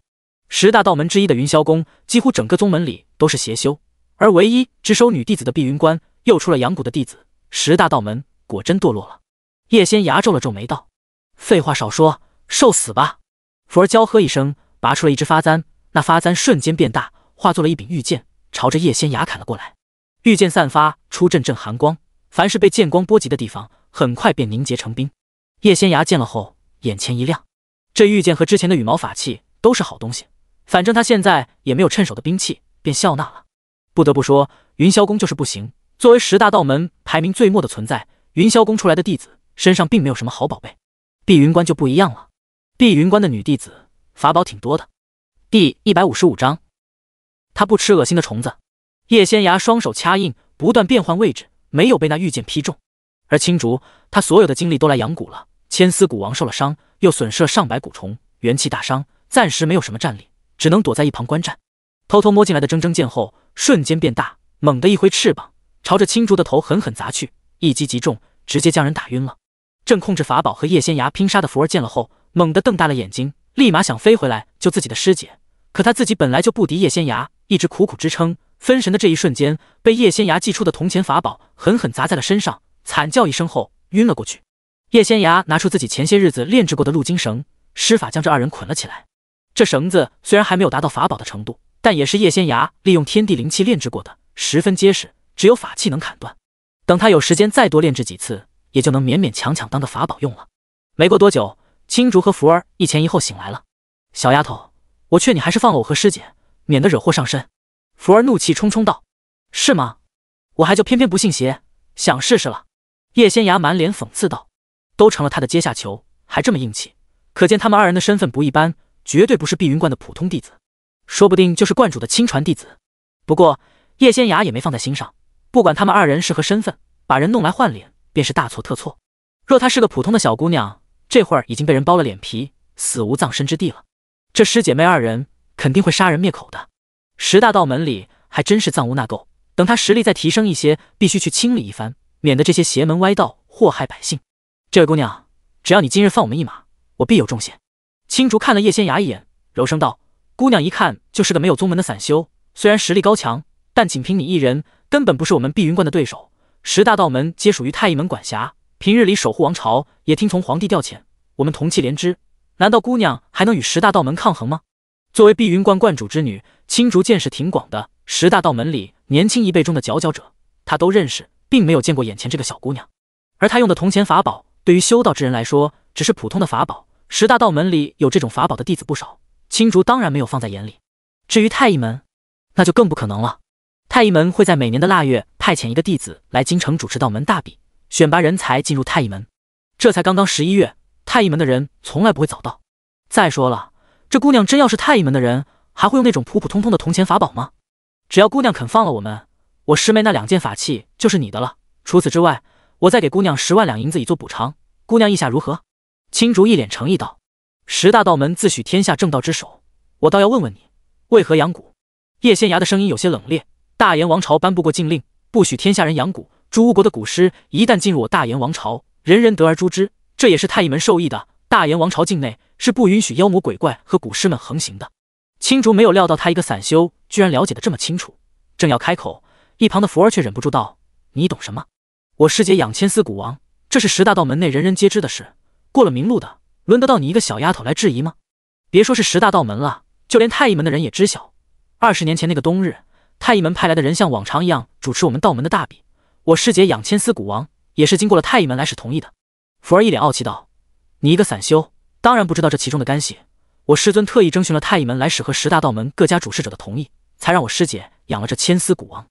10大道门之一的云霄宫，几乎整个宗门里都是邪修，而唯一只收女弟子的碧云观又出了养蛊的弟子，10大道门果真堕落了。叶仙芽皱了皱眉道：废话少说，受死吧！福儿娇喝一声，拔出了一只发簪，那发簪瞬间变大，化作了一柄玉剑，朝着叶仙芽砍了过来。玉剑散发出阵阵寒光，凡是被剑光波及的地方，很快便凝结成冰。叶仙芽见了后，眼前一亮，这玉剑和之前的羽毛法器都是好东西，反正他现在也没有趁手的兵器，便笑纳了。不得不说，云霄宫就是不行，作为10大道门排名最末的存在，云霄宫出来的弟子身上并没有什么好宝贝。碧云关就不一样了，碧云关的女弟子法宝挺多的。第155章，他不吃恶心的虫子。叶仙芽双手掐印，不断变换位置，没有被那玉剑劈中。而青竹，他所有的精力都来养蛊了，千丝蛊王受了伤，又损失了上百蛊虫，元气大伤，暂时没有什么战力，只能躲在一旁观战。偷偷摸进来的铮铮剑后瞬间变大，猛地一挥翅膀，朝着青竹的头狠狠砸去，一击即中，直接将人打晕了。正控制法宝和叶仙芽拼杀的福儿见了后，猛地瞪大了眼睛，立马想飞回来救自己的师姐。可他自己本来就不敌叶仙芽，一直苦苦支撑，分神的这一瞬间，被叶仙芽祭出的铜钱法宝狠狠砸在了身上，惨叫一声后晕了过去。叶仙芽拿出自己前些日子炼制过的鹿筋绳，施法将这二人捆了起来。这绳子虽然还没有达到法宝的程度，但也是叶仙芽利用天地灵气炼制过的，十分结实，只有法器能砍断。等他有时间再多炼制几次，也就能勉勉强强当个法宝用了。没过多久，青竹和福儿一前一后醒来了。小丫头，我劝你还是放了我和师姐，免得惹祸上身。福儿怒气冲冲道：是吗？我还就偏偏不信邪，想试试了。叶仙芽满脸讽刺道：都成了他的阶下囚，还这么硬气，可见他们二人的身份不一般，绝对不是碧云观的普通弟子，说不定就是观主的亲传弟子。不过叶仙芽也没放在心上，不管他们二人是何身份，把人弄来换脸便是大错特错。若她是个普通的小姑娘，这会儿已经被人剥了脸皮，死无葬身之地了。这师姐妹二人肯定会杀人灭口的。10大道门里还真是藏污纳垢，等他实力再提升一些，必须去清理一番，免得这些邪门歪道祸害百姓。这位姑娘，只要你今日放我们一马，我必有重谢。青竹看了叶仙芽一眼，柔声道：姑娘一看就是个没有宗门的散修，虽然实力高强，但仅凭你一人，根本不是我们碧云观的对手。10大道门皆属于太医门管辖，平日里守护王朝，也听从皇帝调遣，我们同气连枝，难道姑娘还能与10大道门抗衡吗？作为碧云观观主之女，青竹见识挺广的，10大道门里年轻一辈中的佼佼者，她都认识，并没有见过眼前这个小姑娘。而她用的铜钱法宝，对于修道之人来说，只是普通的法宝，10大道门里有这种法宝的弟子不少，青竹当然没有放在眼里。至于太医门，那就更不可能了。太医门会在每年的腊月派遣一个弟子来京城主持道门大比，选拔人才进入太医门。这才刚刚11月，太医门的人从来不会早到。再说了，这姑娘真要是太医门的人，还会用那种普普通通的铜钱法宝吗？只要姑娘肯放了我们，我师妹那2件法器就是你的了。除此之外，我再给姑娘10万两银子以作补偿，姑娘意下如何？”青竹一脸诚意道：“10大道门自诩天下正道之首，我倒要问问你，为何养蛊？”叶仙崖的声音有些冷冽：“大炎王朝颁布过禁令，不许天下人养蛊。朱巫国的蛊师一旦进入我大炎王朝，人人得而诛之。这也是太医门授意的。大炎王朝境内是不允许妖魔鬼怪和蛊师们横行的。”青竹没有料到他一个散修居然了解得这么清楚，正要开口，一旁的佛儿却忍不住道：“你懂什么？我师姐养千丝蛊王，这是10大道门内人人皆知的事，过了明路的，轮得到你一个小丫头来质疑吗？别说是10大道门了，就连太医门的人也知晓。20年前那个冬日，太医门派来的人像往常一样主持我们道门的大比，我师姐养千丝蛊王也是经过了太医门来使同意的。”佛儿一脸傲气道：“你一个散修，当然不知道这其中的干系。我师尊特意征询了太医门来使和10大道门各家主事者的同意，才让我师姐养了这千丝蛊王。”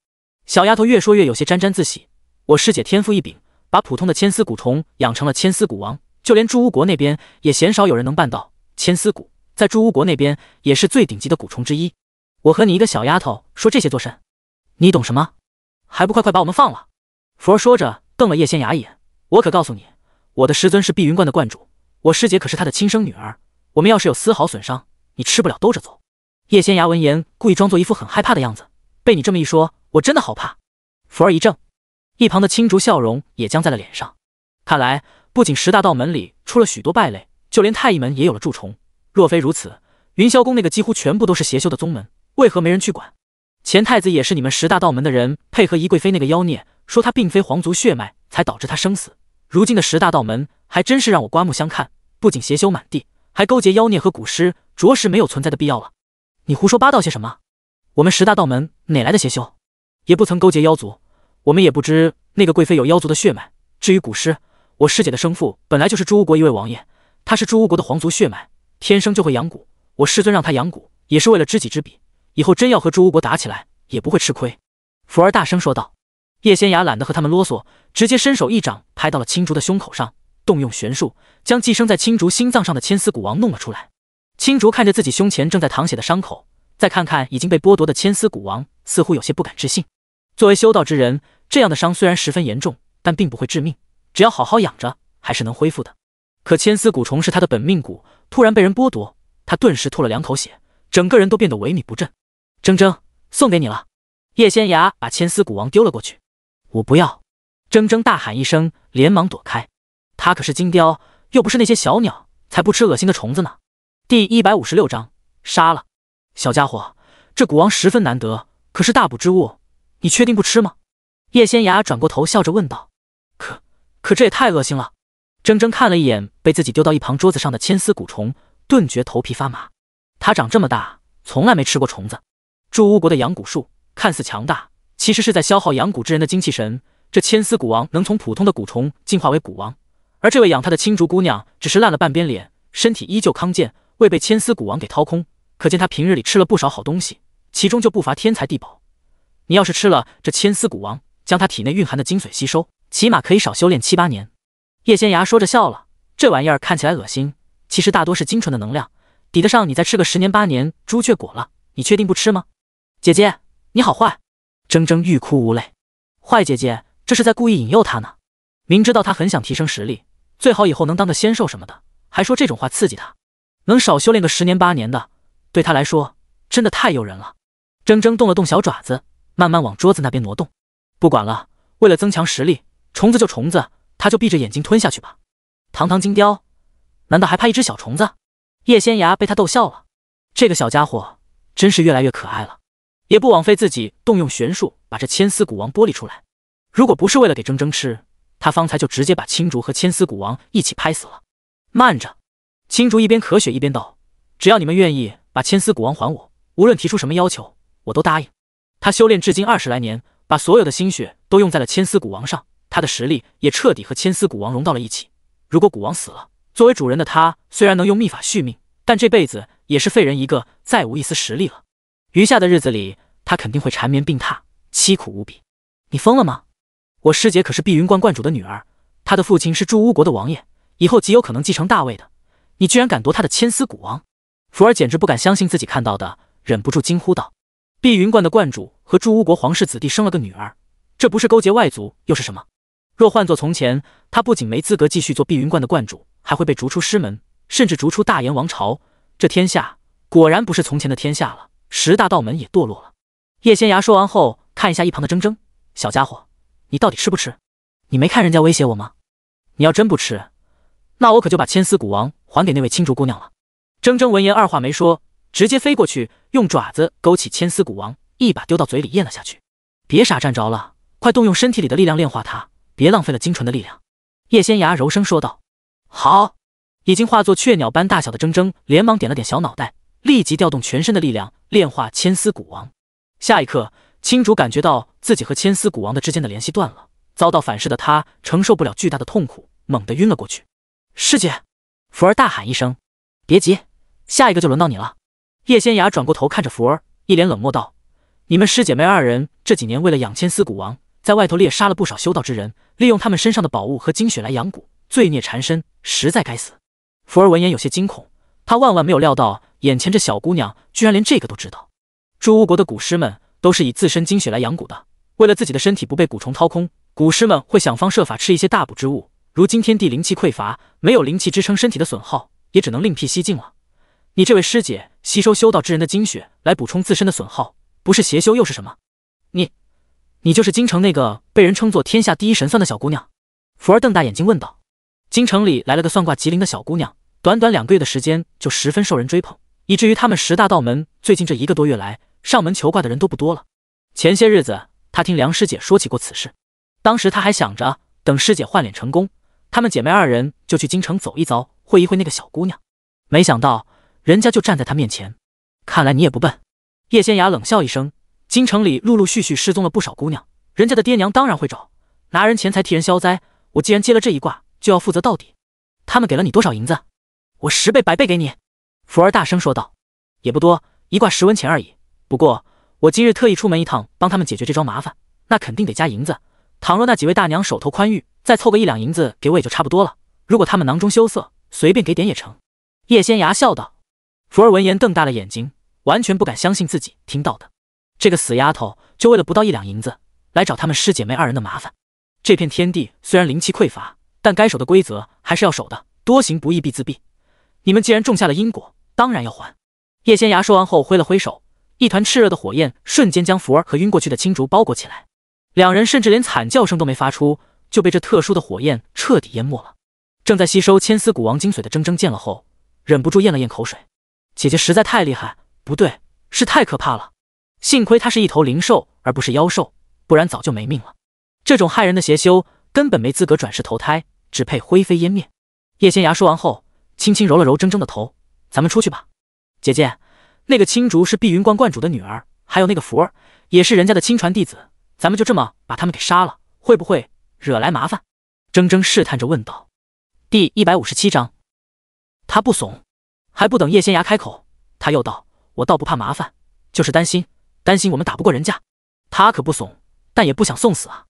小丫头越说越有些沾沾自喜：“我师姐天赋异禀，把普通的千丝蛊虫养成了千丝蛊王，就连朱巫国那边也鲜少有人能办到。千丝蛊在朱巫国那边也是最顶级的蛊虫之一。我和你一个小丫头说这些做甚？你懂什么？还不快快把我们放了！”佛儿说着瞪了叶仙崖一眼：“我可告诉你，我的师尊是碧云观的观主，我师姐可是他的亲生女儿，我们要是有丝毫损伤，你吃不了兜着走。”叶仙崖闻言故意装作一副很害怕的样子：“被你这么一说，我真的好怕。”佛儿一怔，一旁的青竹笑容也僵在了脸上。看来不仅10大道门里出了许多败类，就连太医门也有了蛀虫。若非如此，云霄宫那个几乎全部都是邪修的宗门，为何没人去管？前太子也是你们10大道门的人配合宜贵妃那个妖孽，说他并非皇族血脉，才导致他生死。如今的10大道门还真是让我刮目相看，不仅邪修满地，还勾结妖孽和蛊师，着实没有存在的必要了。你胡说八道些什么？我们10大道门哪来的邪修？也不曾勾结妖族，我们也不知那个贵妃有妖族的血脉。至于蛊师，我师姐的生父本来就是朱巫国一位王爷，他是朱巫国的皇族血脉，天生就会养蛊。我师尊让他养蛊，也是为了知己知彼，以后真要和朱巫国打起来，也不会吃亏。佛儿大声说道。叶仙崖懒得和他们啰嗦，直接伸手一掌拍到了青竹的胸口上，动用玄术，将寄生在青竹心脏上的千丝蛊王弄了出来。青竹看着自己胸前正在淌血的伤口，再看看已经被剥夺的千丝蛊王，似乎有些不敢置信。作为修道之人，这样的伤虽然十分严重，但并不会致命，只要好好养着，还是能恢复的。可千丝蛊虫是他的本命蛊，突然被人剥夺，他顿时吐了2口血，整个人都变得萎靡不振。铮铮，送给你了。叶仙崖把千丝蛊王丢了过去。我不要！铮铮大喊一声，连忙躲开。他可是金雕，又不是那些小鸟，才不吃恶心的虫子呢。第156章杀了。小家伙，这蛊王十分难得，可是大补之物，你确定不吃吗？叶仙崖转过头笑着问道。可这也太恶心了。铮铮看了一眼被自己丢到一旁桌子上的千丝蛊虫，顿觉头皮发麻。他长这么大，从来没吃过虫子。祝巫国的养蛊术看似强大，其实是在消耗养蛊之人的精气神。这千丝蛊王能从普通的蛊虫进化为蛊王，而这位养他的青竹姑娘只是烂了半边脸，身体依旧康健，未被千丝蛊王给掏空。可见她平日里吃了不少好东西，其中就不乏天才地宝。你要是吃了这千丝蛊王，将他体内蕴含的精髓吸收，起码可以少修炼7、8年。叶仙崖说着笑了，这玩意儿看起来恶心，其实大多是精纯的能量，抵得上你再吃个10年8年朱雀果了。你确定不吃吗？姐姐，你好坏！铮铮欲哭无泪。坏姐姐，这是在故意引诱他呢。明知道他很想提升实力，最好以后能当个仙兽什么的，还说这种话刺激他。能少修炼个10年8年的，对他来说真的太诱人了。铮铮动了动小爪子，慢慢往桌子那边挪动。不管了，为了增强实力，虫子就虫子，他就闭着眼睛吞下去吧。堂堂金雕，难道还怕一只小虫子？叶仙崖被他逗笑了，这个小家伙真是越来越可爱了，也不枉费自己动用玄术把这千丝蛊王剥离出来。如果不是为了给铮铮吃，他方才就直接把青竹和千丝蛊王一起拍死了。慢着！青竹一边咳血一边道：“只要你们愿意把千丝蛊王还我，无论提出什么要求，我都答应。”他修炼至今20来年，把所有的心血都用在了千丝蛊王上，他的实力也彻底和千丝蛊王融到了一起。如果蛊王死了，作为主人的他虽然能用秘法续命，但这辈子也是废人一个，再无一丝实力了。余下的日子里，他肯定会缠绵病榻，凄苦无比。你疯了吗？我师姐可是碧云观观主的女儿，她的父亲是祝巫国的王爷，以后极有可能继承大位的。你居然敢夺她的千丝蛊王！福儿简直不敢相信自己看到的，忍不住惊呼道：“碧云观的观主和朱乌国皇室子弟生了个女儿，这不是勾结外族又是什么？若换作从前，他不仅没资格继续做碧云观的观主，还会被逐出师门，甚至逐出大炎王朝。这天下果然不是从前的天下了，10大道门也堕落了。”叶仙崖说完后，看一下一旁的铮铮，小家伙，你到底吃不吃？你没看人家威胁我吗？你要真不吃，那我可就把千丝谷王还给那位青竹姑娘了。铮铮闻言，二话没说，直接飞过去，用爪子勾起千丝谷王，一把丢到嘴里咽了下去。别傻站着了，快动用身体里的力量炼化它，别浪费了精纯的力量。叶仙崖柔声说道。好。已经化作雀鸟般大小的铮铮连忙点了点小脑袋，立即调动全身的力量炼化千丝谷王。下一刻，青竹感觉到自己和千丝谷王的之间的联系断了，遭到反噬的他承受不了巨大的痛苦，猛地晕了过去。师姐！福儿大喊一声。别急，下一个就轮到你了。叶仙崖转过头看着福儿，一脸冷漠道：“你们师姐妹2人这几年为了养千丝谷王，在外头猎杀了不少修道之人，利用他们身上的宝物和精血来养蛊，罪孽缠身，实在该死。”福儿闻言有些惊恐，他万万没有料到眼前这小姑娘居然连这个都知道。朱乌国的蛊师们都是以自身精血来养蛊的，为了自己的身体不被蛊虫掏空，蛊师们会想方设法吃一些大补之物。如今天地灵气匮乏，没有灵气支撑身体的损耗，也只能另辟蹊径了。你这位师姐吸收修道之人的精血来补充自身的损耗，不是邪修又是什么？你就是京城那个被人称作天下第一神算的小姑娘？福儿瞪大眼睛问道。京城里来了个算卦极灵的小姑娘，短短2个月的时间就十分受人追捧，以至于他们10大道门最近这1个多月来上门求卦的人都不多了。前些日子他听梁师姐说起过此事，当时他还想着等师姐换脸成功，她们姐妹2人就去京城走一遭，会一会那个小姑娘。没想到人家就站在他面前。看来你也不笨。叶仙崖冷笑一声，京城里陆陆续续失踪了不少姑娘，人家的爹娘当然会找，拿人钱财替人消灾，我既然接了这一卦，就要负责到底。他们给了你多少银子？我10倍100倍给你。福儿大声说道。也不多，1卦10文钱而已。不过我今日特意出门一趟，帮他们解决这桩麻烦，那肯定得加银子。倘若那几位大娘手头宽裕，再凑个1两银子给我也就差不多了。如果他们囊中羞涩，随便给点也成。叶仙崖笑道。福儿闻言瞪大了眼睛，完全不敢相信自己听到的。这个死丫头就为了不到1两银子来找他们师姐妹2人的麻烦。这片天地虽然灵气匮乏，但该守的规则还是要守的，多行不义必自毙。你们既然种下了因果，当然要还。叶仙崖说完后挥了挥手，一团炽热的火焰瞬间将福儿和晕过去的青竹包裹起来，2人甚至连惨叫声都没发出，就被这特殊的火焰彻底淹没了。正在吸收千丝谷王精髓的铮铮见了后，忍不住咽了咽口水。姐姐实在太厉害，不对，是太可怕了。幸亏她是一头灵兽而不是妖兽，不然早就没命了。这种害人的邪修根本没资格转世投胎，只配灰飞烟灭。叶仙崖说完后，轻轻揉了揉铮铮的头，咱们出去吧。姐姐，那个青竹是碧云观观主的女儿，还有那个福儿也是人家的亲传弟子，咱们就这么把他们给杀了，会不会惹来麻烦？铮铮试探着问道。第157章，他不怂。还不等叶仙崖开口，他又道：我倒不怕麻烦，就是担心我们打不过人家。他可不怂，但也不想送死啊。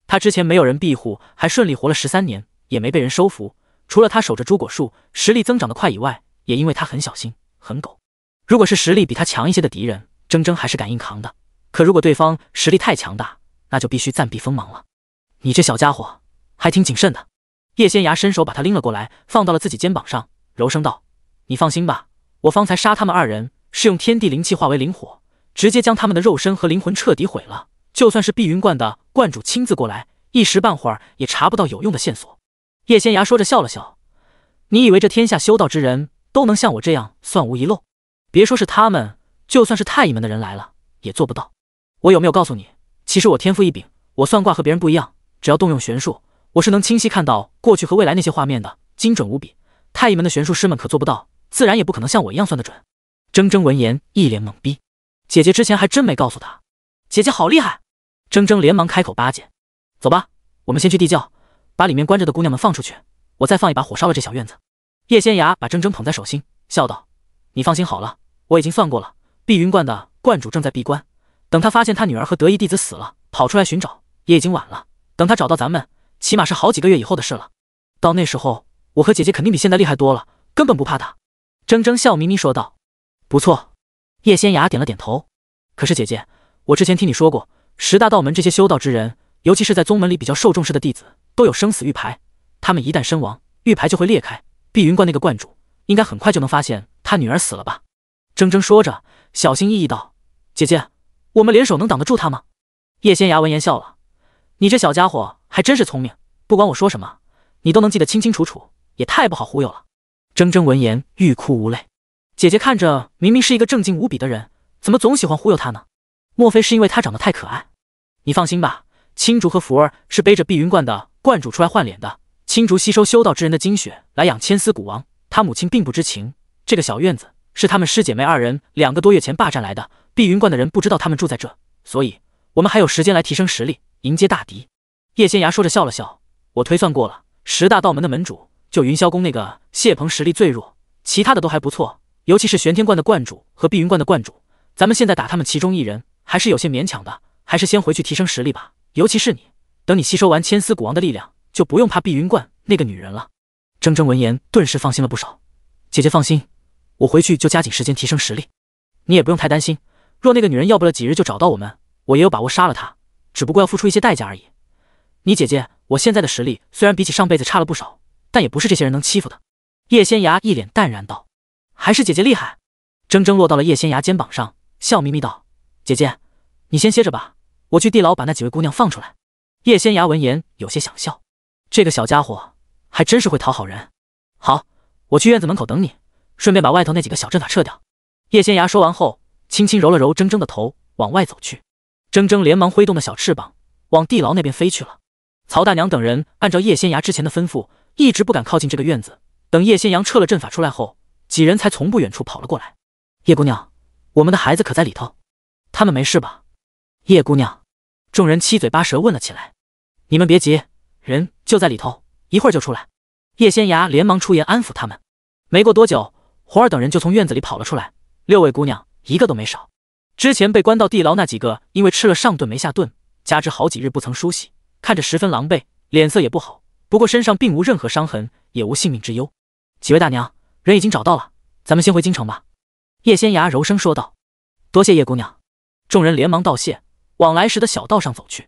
他之前没有人庇护，还顺利活了13年，也没被人收服。除了他守着朱果树，实力增长得快以外，也因为他很小心，很狗。如果是实力比他强一些的敌人，铮铮还是敢硬扛的。可如果对方实力太强大，那就必须暂避锋芒了。你这小家伙还挺谨慎的。叶仙崖伸手把他拎了过来，放到了自己肩膀上，柔声道：你放心吧，我方才杀他们2人是用天地灵气化为灵火，直接将他们的肉身和灵魂彻底毁了。就算是碧云观的观主亲自过来，一时半会儿也查不到有用的线索。叶仙崖说着笑了笑，你以为这天下修道之人都能像我这样算无遗漏？别说是他们，就算是太乙门的人来了也做不到。我有没有告诉你，其实我天赋异禀，我算卦和别人不一样，只要动用玄术，我是能清晰看到过去和未来那些画面的，精准无比。太乙门的玄术师们可做不到，自然也不可能像我一样算得准。铮铮闻言一脸懵逼，姐姐之前还真没告诉他。姐姐好厉害！铮铮连忙开口巴结。走吧，我们先去地窖，把里面关着的姑娘们放出去，我再放一把火烧了这小院子。叶仙崖把铮铮捧在手心，笑道：你放心好了，我已经算过了，碧云观的观主正在闭关，等他发现他女儿和得意弟子死了，跑出来寻找也已经晚了。等他找到咱们，起码是好几个月以后的事了。到那时候，我和姐姐肯定比现在厉害多了，根本不怕他。铮铮笑眯眯说道。不错。叶仙雅点了点头。可是姐姐，我之前听你说过，10大道门这些修道之人，尤其是在宗门里比较受重视的弟子，都有生死玉牌。他们一旦身亡，玉牌就会裂开。碧云观那个观主，应该很快就能发现他女儿死了吧？铮铮说着，小心翼翼道：“姐姐，我们联手能挡得住他吗？”叶仙雅闻言笑了：“你这小家伙还真是聪明，不管我说什么，你都能记得清清楚楚，也太不好忽悠了。”铮铮闻言欲哭无泪。姐姐看着明明是一个正经无比的人，怎么总喜欢忽悠他呢？莫非是因为他长得太可爱？你放心吧，青竹和福儿是背着碧云观的观主出来换脸的。青竹吸收修道之人的精血来养千丝蛊王，他母亲并不知情。这个小院子是他们师姐妹2人2个多月前霸占来的，碧云观的人不知道他们住在这，所以我们还有时间来提升实力，迎接大敌。叶仙牙说着笑了笑：“我推算过了，10大道门的门主，就云霄宫那个谢鹏实力最弱，其他的都还不错，尤其是玄天观的观主和碧云观的观主，咱们现在打他们其中1人，还是有些勉强的，还是先回去提升实力吧。尤其是你，等你吸收完千丝蛊王的力量，就不用怕碧云观那个女人了。”铮铮闻言顿时放心了不少：“姐姐放心，我回去就加紧时间提升实力，你也不用太担心。若那个女人要不了几日就找到我们，我也有把握杀了她，只不过要付出一些代价而已。你姐姐，我现在的实力虽然比起上辈子差了不少，但也不是这些人能欺负的。”叶仙牙一脸淡然道：“还是姐姐厉害。”铮铮落到了叶仙牙肩膀上，笑眯眯道：“姐姐，你先歇着吧，我去地牢把那几位姑娘放出来。”叶仙牙闻言有些想笑，这个小家伙还真是会讨好人。好，我去院子门口等你，顺便把外头那几个小阵法撤掉。叶仙牙说完后，轻轻揉了揉铮铮的头，往外走去。铮铮连忙挥动了小翅膀，往地牢那边飞去了。曹大娘等人按照叶仙牙之前的吩咐，一直不敢靠近这个院子。等叶仙阳撤了阵法出来后，几人才从不远处跑了过来。叶姑娘，我们的孩子可在里头？他们没事吧？叶姑娘，众人七嘴八舌问了起来。你们别急，人就在里头，一会儿就出来。叶仙牙连忙出言安抚他们。没过多久，红儿等人就从院子里跑了出来，6位姑娘一个都没少。之前被关到地牢那几个，因为吃了上顿没下顿，加之好几日不曾梳洗，看着十分狼狈，脸色也不好，不过身上并无任何伤痕，也无性命之忧。几位大娘，人已经找到了，咱们先回京城吧。叶仙牙柔声说道。多谢叶姑娘。众人连忙道谢，往来时的小道上走去。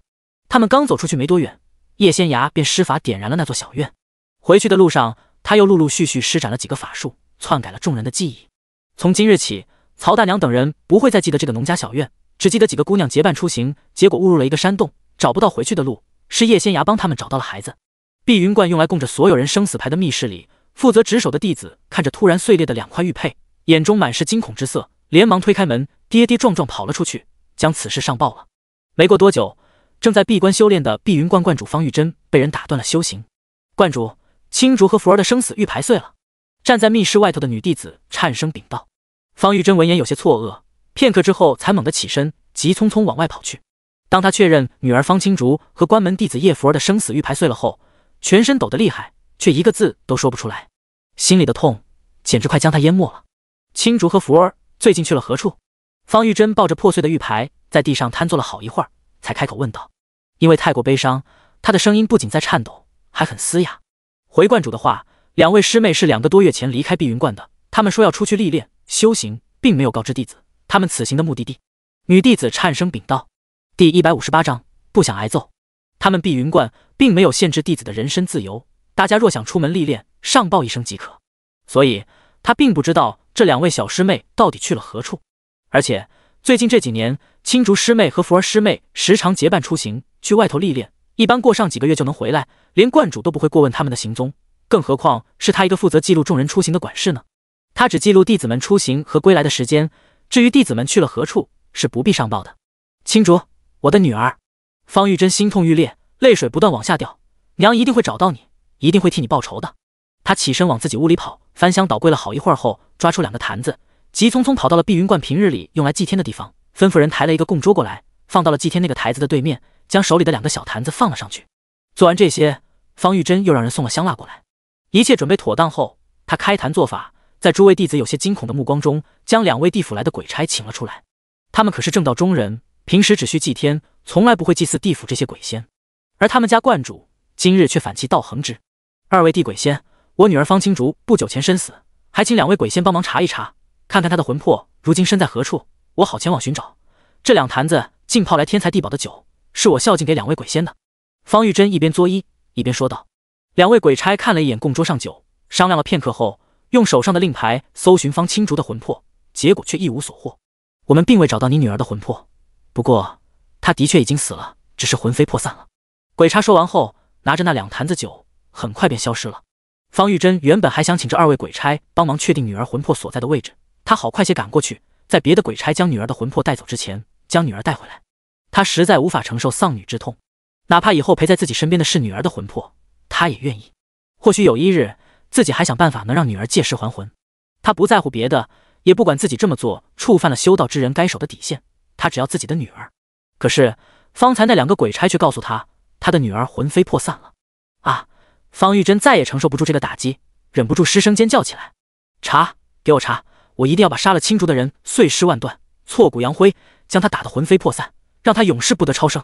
他们刚走出去没多远，叶仙牙便施法点燃了那座小院。回去的路上，他又陆陆续续施展了几个法术，篡改了众人的记忆。从今日起，曹大娘等人不会再记得这个农家小院，只记得几个姑娘结伴出行，结果误入了一个山洞，找不到回去的路，是叶仙牙帮他们找到了孩子。碧云观用来供着所有人生死牌的密室里，负责值守的弟子看着突然碎裂的2块玉佩，眼中满是惊恐之色，连忙推开门，跌跌撞撞跑了出去，将此事上报了。没过多久，正在闭关修炼的碧云观观主方玉珍被人打断了修行。观主，青竹和福儿的生死玉牌碎了。站在密室外头的女弟子颤声禀道。方玉珍闻言有些错愕，片刻之后才猛地起身，急匆匆往外跑去。当他确认女儿方青竹和关门弟子叶福儿的生死玉牌碎了后，全身抖得厉害，却一个字都说不出来，心里的痛简直快将他淹没了。青竹和福儿最近去了何处？方玉珍抱着破碎的玉牌在地上瘫坐了好一会儿，才开口问道。因为太过悲伤，他的声音不仅在颤抖，还很嘶哑。回观主的话，2位师妹是2个多月前离开碧云观的，他们说要出去历练修行，并没有告知弟子他们此行的目的地。女弟子颤声禀道。第158章不想挨揍。他们碧云观并没有限制弟子的人身自由，大家若想出门历练，上报一声即可。所以他并不知道这2位小师妹到底去了何处。而且最近这几年，青竹师妹和福儿师妹时常结伴出行去外头历练，一般过上几个月就能回来，连观主都不会过问他们的行踪，更何况是他一个负责记录众人出行的管事呢？他只记录弟子们出行和归来的时间，至于弟子们去了何处，是不必上报的。青竹，我的女儿。方玉珍心痛欲裂，泪水不断往下掉。娘一定会找到你，一定会替你报仇的。他起身往自己屋里跑，翻箱倒柜了好一会儿后，抓出2个坛子，急匆匆跑到了碧云观平日里用来祭天的地方，吩咐人抬了一个供桌过来，放到了祭天那个台子的对面，将手里的2个小坛子放了上去。做完这些，方玉珍又让人送了香蜡过来。一切准备妥当后，他开坛做法，在诸位弟子有些惊恐的目光中，将2位地府来的鬼差请了出来。他们可是正道中人，平时只需祭天，从来不会祭祀地府这些鬼仙。而他们家观主今日却反其道行之。2位地鬼仙，我女儿方青竹不久前身死，还请2位鬼仙帮忙查一查，看看他的魂魄如今身在何处，我好前往寻找。这2坛子浸泡来天才地宝的酒，是我孝敬给2位鬼仙的。方玉珍一边作揖一边说道。2位鬼差看了一眼供桌上酒，商量了片刻后，用手上的令牌搜寻方青竹的魂魄，结果却一无所获。我们并未找到你女儿的魂魄，不过她的确已经死了，只是魂飞魄散了。鬼差说完后，拿着那2坛子酒，很快便消失了。方玉珍原本还想请这2位鬼差帮忙确定女儿魂魄所在的位置，他好快些赶过去，在别的鬼差将女儿的魂魄带走之前，将女儿带回来。他实在无法承受丧女之痛，哪怕以后陪在自己身边的是女儿的魂魄，他也愿意。或许有一日，自己还想办法能让女儿借尸还魂。他不在乎别的，也不管自己这么做触犯了修道之人该守的底线，他只要自己的女儿。可是方才那2个鬼差却告诉他，他的女儿魂飞魄散了。啊！方玉珍再也承受不住这个打击，忍不住失声尖叫起来：查！给我查！我一定要把杀了青竹的人碎尸万段，挫骨扬灰，将他打得魂飞魄散，让他永世不得超生。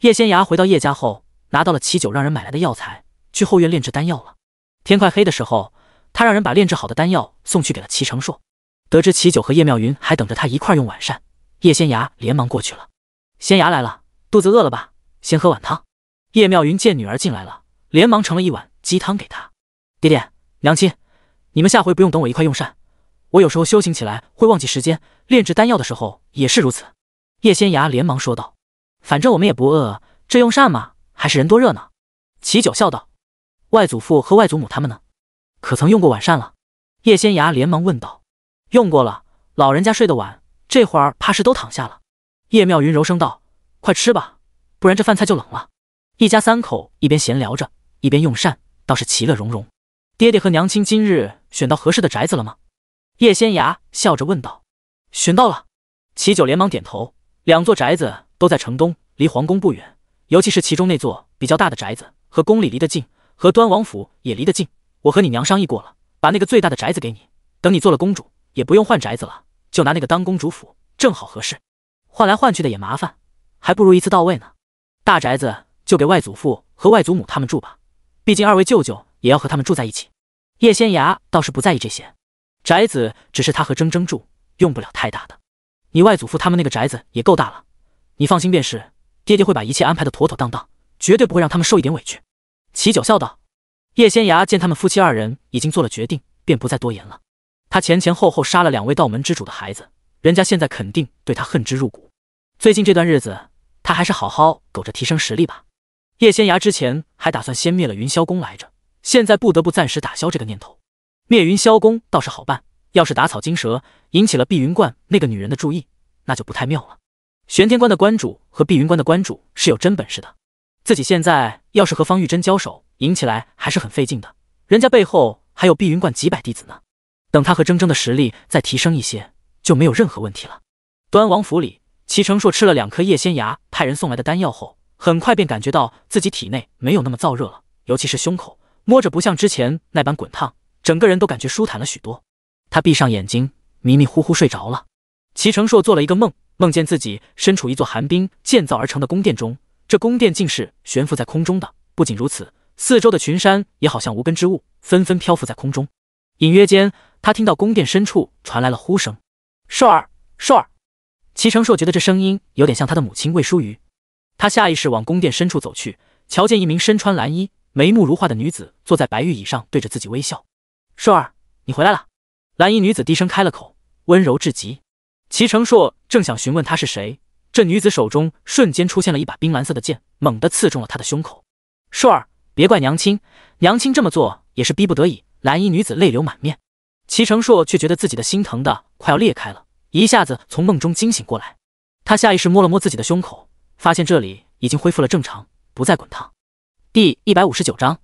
叶仙崖回到叶家后，拿到了齐九让人买来的药材，去后院炼制丹药了。天快黑的时候，他让人把炼制好的丹药送去给了齐成硕。得知齐九和叶妙云还等着他一块用晚膳，叶仙崖连忙过去了。仙崖来了，肚子饿了吧？先喝碗汤。叶妙云见女儿进来了，连忙盛了一碗鸡汤给她。爹爹娘亲，你们下回不用等我一块用膳，我有时候修行起来会忘记时间，炼制丹药的时候也是如此。叶仙崖连忙说道。反正我们也不饿，这用膳嘛，还是人多热闹。齐九笑道。外祖父和外祖母他们呢？可曾用过晚膳了？叶仙崖连忙问道。用过了，老人家睡得晚，这会儿怕是都躺下了。叶妙云柔声道。快吃吧，不然这饭菜就冷了。一家3口一边闲聊着，一边用膳，倒是其乐融融。爹爹和娘亲今日选到合适的宅子了吗？叶仙崖笑着问道。选到了。齐九连忙点头。2座宅子都在城东，离皇宫不远，尤其是其中那座比较大的宅子，和宫里离得近，和端王府也离得近。我和你娘商议过了，把那个最大的宅子给你，等你做了公主，也不用换宅子了，就拿那个当公主府，正好合适。换来换去的也麻烦，还不如一次到位呢。大宅子就给外祖父和外祖母他们住吧，毕竟2位舅舅也要和他们住在一起。叶仙崖倒是不在意这些，宅子只是他和铮铮住，用不了太大的。你外祖父他们那个宅子也够大了，你放心便是，爹爹会把一切安排得妥妥当当，绝对不会让他们受一点委屈。齐九笑道。叶仙崖见他们夫妻2人已经做了决定，便不再多言了。他前前后后杀了2位道门之主的孩子，人家现在肯定对他恨之入骨。最近这段日子，他还是好好苟着提升实力吧。叶仙崖之前还打算先灭了云霄宫来着，现在不得不暂时打消这个念头。灭云霄宫倒是好办，要是打草惊蛇，引起了碧云观那个女人的注意，那就不太妙了。玄天关的关主和碧云关的关主是有真本事的，自己现在要是和方玉珍交手，赢起来还是很费劲的，人家背后还有碧云观几百弟子呢。等他和铮铮的实力再提升一些，就没有任何问题了。端王府里，齐成硕吃了2颗叶仙崖派人送来的丹药后，很快便感觉到自己体内没有那么燥热了，尤其是胸口，摸着不像之前那般滚烫，整个人都感觉舒坦了许多。他闭上眼睛，迷迷糊糊睡着了。齐成硕做了一个梦，梦见自己身处一座寒冰建造而成的宫殿中，这宫殿竟是悬浮在空中的。不仅如此，四周的群山也好像无根之物，纷纷漂浮在空中。隐约间，他听到宫殿深处传来了呼声：“硕儿，硕儿。”齐成硕觉得这声音有点像他的母亲魏淑瑜。他下意识往宫殿深处走去，瞧见一名身穿蓝衣、眉目如画的女子坐在白玉椅上，对着自己微笑。“硕儿，你回来了。”蓝衣女子低声开了口，温柔至极。齐成硕正想询问她是谁，这女子手中瞬间出现了一把冰蓝色的剑，猛地刺中了他的胸口。“硕儿，别怪娘亲，娘亲这么做也是逼不得已。”蓝衣女子泪流满面。齐成硕却觉得自己的心疼的快要裂开了，一下子从梦中惊醒过来。他下意识摸了摸自己的胸口，发现这里已经恢复了正常，不再滚烫。第159章，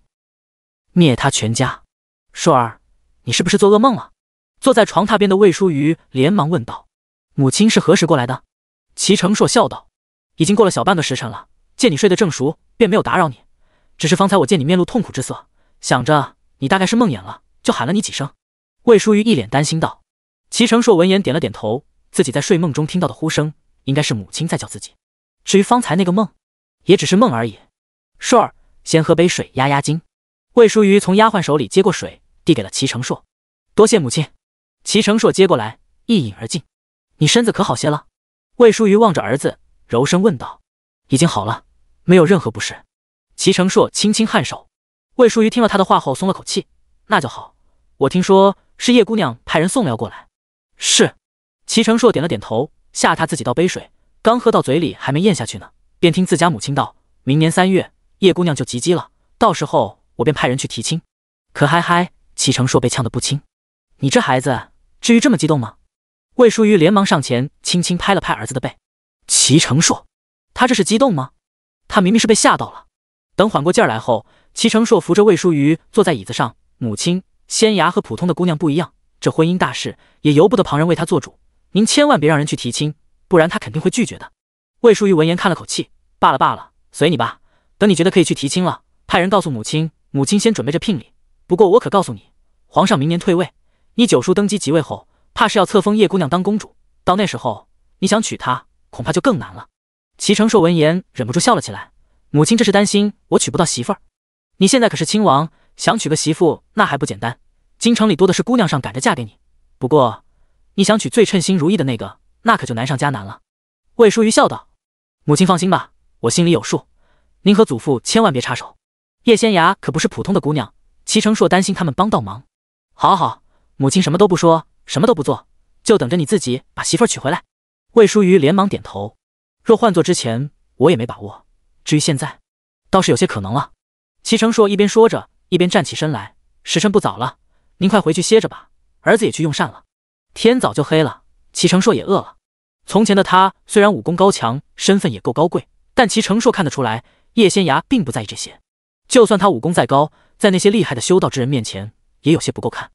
灭他全家。硕儿，你是不是做噩梦了？坐在床榻边的魏淑瑜连忙问道。母亲是何时过来的？齐成硕笑道。已经过了小半个时辰了，见你睡得正熟，便没有打扰你。只是方才我见你面露痛苦之色，想着你大概是梦魇了，就喊了你几声。魏淑瑜一脸担心道。齐成硕闻言点了点头，自己在睡梦中听到的呼声，应该是母亲在叫自己。至于方才那个梦，也只是梦而已。硕儿，先喝杯水压压惊。魏淑瑜从丫鬟手里接过水，递给了齐成硕。多谢母亲。齐成硕接过来，一饮而尽。你身子可好些了？魏淑瑜望着儿子，柔声问道。已经好了，没有任何不适。齐成硕轻轻颔首。魏淑瑜听了他的话后松了口气，那就好。我听说是叶姑娘派人送了药过来。是。齐成硕点了点头，吓他自己倒杯水，刚喝到嘴里还没咽下去呢，便听自家母亲道：明年3月叶姑娘就及笄了，到时候我便派人去提亲。可嗨嗨，齐成硕被呛得不轻。你这孩子至于这么激动吗？魏淑瑜连忙上前轻轻拍了拍儿子的背。齐成硕，他这是激动吗？他明明是被吓到了。等缓过劲儿来后，齐成硕扶着魏淑瑜坐在椅子上。母亲，仙芽和普通的姑娘不一样，这婚姻大事也由不得旁人为她做主，您千万别让人去提亲，不然她肯定会拒绝的。魏淑瑜闻言看了口气，罢了，随你吧。等你觉得可以去提亲了，派人告诉母亲，母亲先准备着聘礼。不过我可告诉你，皇上明年退位，你九叔登基即位后，怕是要册封叶姑娘当公主，到那时候你想娶她，恐怕就更难了。齐成硕闻言忍不住笑了起来。母亲这是担心我娶不到媳妇儿。你现在可是亲王，想娶个媳妇那还不简单，京城里多的是姑娘上赶着嫁给你。不过你想娶最称心如意的那个，那可就难上加难了。魏淑瑜笑道。母亲放心吧，我心里有数，您和祖父千万别插手。叶仙芽可不是普通的姑娘，齐成硕担心他们帮倒忙。好，母亲什么都不说，什么都不做，就等着你自己把媳妇儿娶回来。魏淑瑜连忙点头。若换做之前，我也没把握，至于现在，倒是有些可能了。齐成硕一边说着，一边站起身来。时辰不早了，您快回去歇着吧，儿子也去用膳了。天早就黑了，齐成硕也饿了。从前的他虽然武功高强，身份也够高贵，但齐成硕看得出来，叶仙芽并不在意这些。就算他武功再高，在那些厉害的修道之人面前，也有些不够看。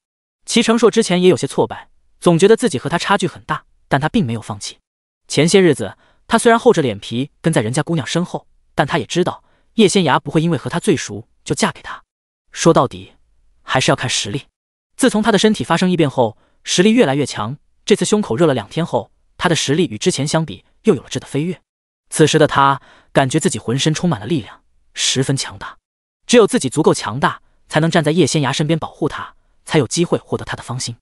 齐成硕之前也有些挫败，总觉得自己和他差距很大，但他并没有放弃。前些日子，他虽然厚着脸皮跟在人家姑娘身后，但他也知道叶仙芽不会因为和他最熟就嫁给他。说到底，还是要看实力。自从他的身体发生异变后，实力越来越强。这次胸口热了2天后，他的实力与之前相比又有了质的飞跃。此时的他感觉自己浑身充满了力量，十分强大。只有自己足够强大，才能站在叶仙芽身边保护他，才有机会获得他的芳心。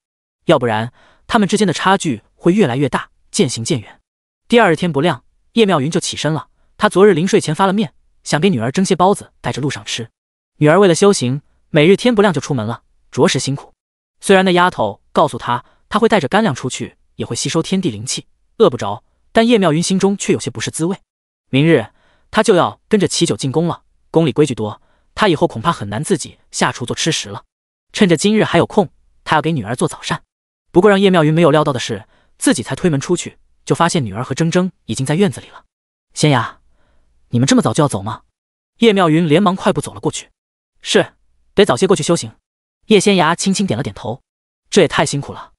要不然，他们之间的差距会越来越大，渐行渐远。第二日天不亮，叶妙云就起身了。她昨日临睡前发了面，想给女儿蒸些包子带着路上吃。女儿为了修行，每日天不亮就出门了，着实辛苦。虽然那丫头告诉她会带着干粮出去，也会吸收天地灵气，饿不着，但叶妙云心中却有些不是滋味。明日她就要跟着齐九进宫了，宫里规矩多，她以后恐怕很难自己下厨做吃食了。趁着今日还有空，她要给女儿做早膳。不过让叶妙云没有料到的是，自己才推门出去，就发现女儿和铮铮已经在院子里了。仙芽，你们这么早就要走吗？叶妙云连忙快步走了过去。是，得早些过去修行。叶仙芽轻轻点了点头。这也太辛苦了。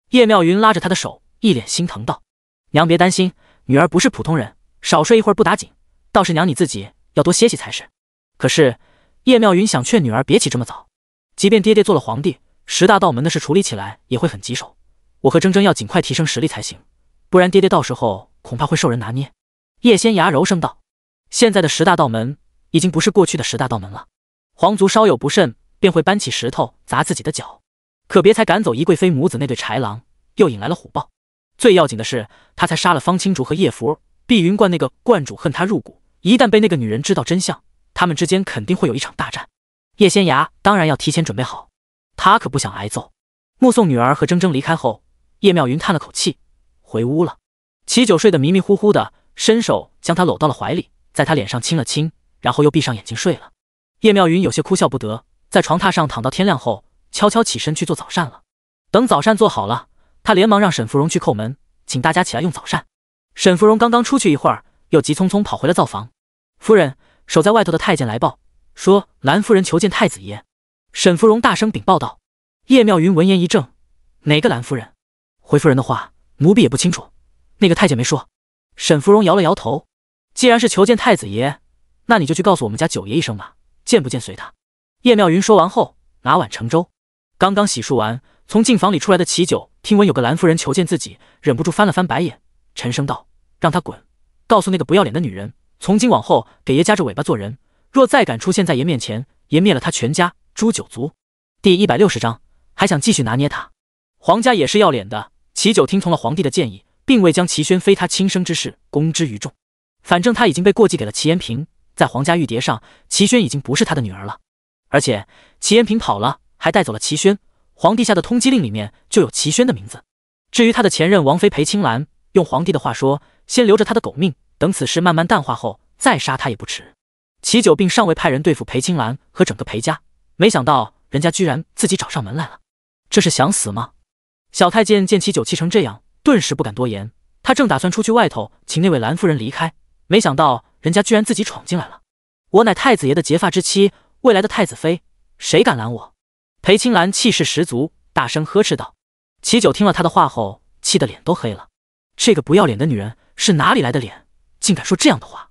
叶妙云拉着她的手，一脸心疼道：娘别担心，女儿不是普通人，少睡一会儿不打紧，倒是娘你自己要多歇息才是。可是叶妙云想劝女儿别起这么早，即便爹爹做了皇帝，10大道门的事处理起来也会很棘手，我和铮铮要尽快提升实力才行，不然爹爹到时候恐怕会受人拿捏。叶仙芽柔声道：现在的10大道门已经不是过去的10大道门了，皇族稍有不慎便会搬起石头砸自己的脚，可别才赶走宜贵妃母子那对豺狼，又引来了虎豹。最要紧的是，他才杀了方青竹和叶福，碧云观那个观主恨他入骨，一旦被那个女人知道真相，他们之间肯定会有一场大战。叶仙芽当然要提前准备好，他可不想挨揍。目送女儿和铮铮离开后，叶妙云叹了口气，回屋了。齐九睡得迷迷糊糊的，伸手将她搂到了怀里，在她脸上亲了亲，然后又闭上眼睛睡了。叶妙云有些哭笑不得，在床榻上躺到天亮后，悄悄起身去做早膳了。等早膳做好了，她连忙让沈芙蓉去叩门，请大家起来用早膳。沈芙蓉刚刚出去一会儿，又急匆匆跑回了灶房。夫人，守在外头的太监来报，说兰夫人求见太子爷。沈芙蓉大声禀报道。叶妙云闻言一怔，哪个兰夫人？回夫人的话，奴婢也不清楚，那个太监没说。沈芙蓉摇了摇头，既然是求见太子爷，那你就去告诉我们家九爷一声吧，见不见随他。叶妙云说完后，拿碗盛粥。刚刚洗漱完，从净房里出来的齐九听闻有个兰夫人求见自己，忍不住翻了翻白眼，沉声道：让他滚，告诉那个不要脸的女人，从今往后给爷夹着尾巴做人，若再敢出现在爷面前，爷灭了他全家，诛九族。第160章，还想继续拿捏他？皇家也是要脸的，齐九听从了皇帝的建议，并未将齐宣非他亲生之事公之于众。反正他已经被过继给了齐延平，在皇家玉牒上，齐宣已经不是他的女儿了。而且齐延平跑了，还带走了齐宣，皇帝下的通缉令里面就有齐宣的名字。至于他的前任王妃裴青兰，用皇帝的话说，先留着他的狗命，等此事慢慢淡化后再杀他也不迟。齐九并尚未派人对付裴青兰和整个裴家，没想到人家居然自己找上门来了，这是想死吗？小太监见齐九气成这样，顿时不敢多言。他正打算出去外头请那位兰夫人离开，没想到人家居然自己闯进来了。我乃太子爷的结发之妻，未来的太子妃，谁敢拦我？裴青兰气势十足，大声呵斥道。齐九听了他的话后，气得脸都黑了。这个不要脸的女人是哪里来的脸，竟敢说这样的话？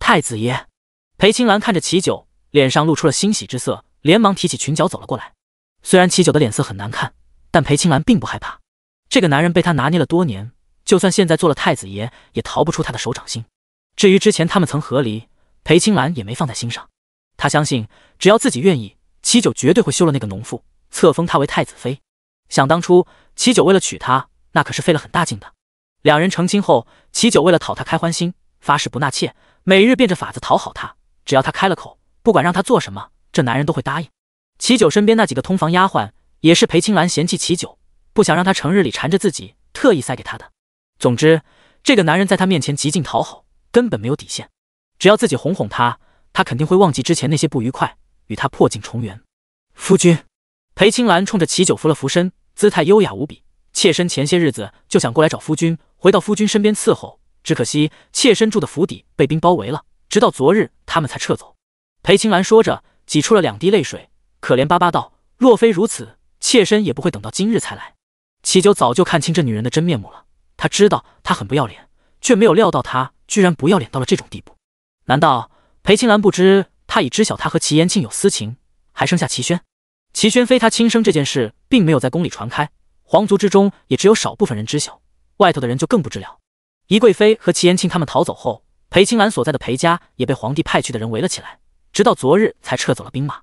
太子爷！裴青兰看着齐九，脸上露出了欣喜之色，连忙提起裙角走了过来。虽然齐九的脸色很难看，但裴青兰并不害怕。这个男人被他拿捏了多年，就算现在做了太子爷，也逃不出他的手掌心。至于之前他们曾和离，裴青兰也没放在心上。他相信，只要自己愿意，齐九绝对会休了那个农妇，册封她为太子妃。想当初，齐九为了娶她，那可是费了很大劲的。两人成亲后，齐九为了讨她开欢心，发誓不纳妾，每日变着法子讨好她。只要她开了口，不管让她做什么，这男人都会答应。齐九身边那几个通房丫鬟，也是裴青兰嫌弃齐九，不想让他成日里缠着自己，特意塞给他的。总之，这个男人在他面前极尽讨好，根本没有底线。只要自己哄哄他，他肯定会忘记之前那些不愉快，与他破镜重圆。夫君，裴青兰冲着齐九扶了扶身，姿态优雅无比。妾身前些日子就想过来找夫君，回到夫君身边伺候，只可惜妾身住的府邸被兵包围了，直到昨日他们才撤走。裴青兰说着，挤出了2滴泪水，可怜巴巴道：若非如此，妾身也不会等到今日才来。齐九早就看清这女人的真面目了，他知道她很不要脸，却没有料到她居然不要脸到了这种地步。难道裴青兰不知她已知晓她和齐延庆有私情，还生下齐宣？齐宣非她亲生这件事并没有在宫里传开，皇族之中也只有少部分人知晓，外头的人就更不知了。宜贵妃和齐延庆他们逃走后，裴青兰所在的裴家也被皇帝派去的人围了起来，直到昨日才撤走了兵马。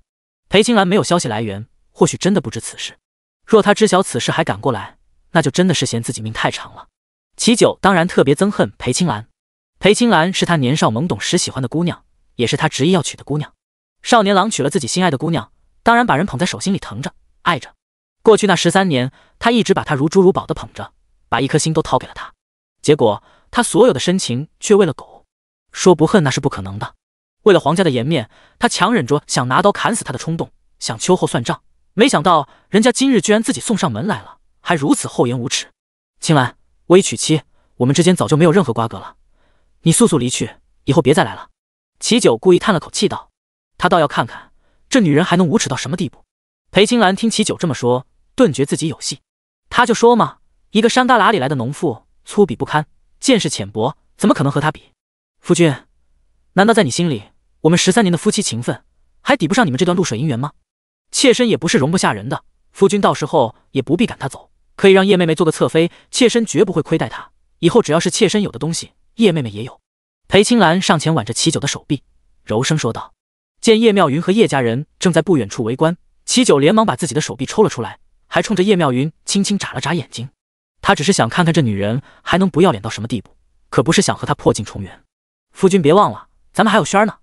裴青兰没有消息来源，或许真的不知此事。若他知晓此事还赶过来，那就真的是嫌自己命太长了。齐九当然特别憎恨裴青兰。裴青兰是他年少懵懂时喜欢的姑娘，也是他执意要娶的姑娘。少年郎娶了自己心爱的姑娘，当然把人捧在手心里疼着爱着。过去那13年，他一直把她如珠如宝的捧着，把一颗心都掏给了她。结果他所有的深情却为了狗，说不恨那是不可能的。为了皇家的颜面，他强忍着想拿刀砍死他的冲动，想秋后算账。没想到人家今日居然自己送上门来了，还如此厚颜无耻。青兰，我已娶妻，我们之间早就没有任何瓜葛了，你速速离去，以后别再来了。齐九故意叹了口气道，他倒要看看这女人还能无耻到什么地步。裴青兰听齐九这么说，顿觉自己有戏。他就说嘛，一个山旮旯里来的农妇，粗鄙不堪，见识浅薄，怎么可能和他比？夫君，难道在你心里，我们13年的夫妻情分还抵不上你们这段露水姻缘吗？妾身也不是容不下人的，夫君到时候也不必赶她走，可以让叶妹妹做个侧妃，妾身绝不会亏待她。以后只要是妾身有的东西，叶妹妹也有。裴青兰上前挽着齐九的手臂，柔声说道。见叶妙云和叶家人正在不远处围观，齐九连忙把自己的手臂抽了出来，还冲着叶妙云轻轻眨了眨眼睛。他只是想看看这女人还能不要脸到什么地步，可不是想和她破镜重圆。夫君别忘了，咱们还有轩儿呢。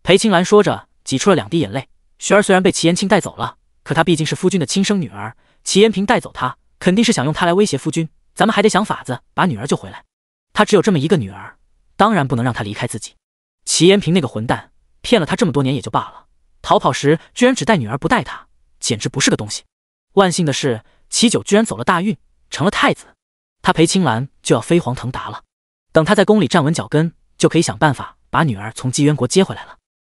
裴青兰说着，挤出了2滴眼泪。轩儿虽然被齐延庆带走了，可她毕竟是夫君的亲生女儿，齐延平带走她，肯定是想用她来威胁夫君，咱们还得想法子把女儿救回来。他只有这么一个女儿，当然不能让她离开自己。齐延平那个混蛋，骗了他这么多年也就罢了，逃跑时居然只带女儿不带她，简直不是个东西。万幸的是，齐九居然走了大运，成了太子，他裴青兰就要飞黄腾达了。等他在宫里站稳脚跟，就可以想办法把女儿从姬渊国接回来了。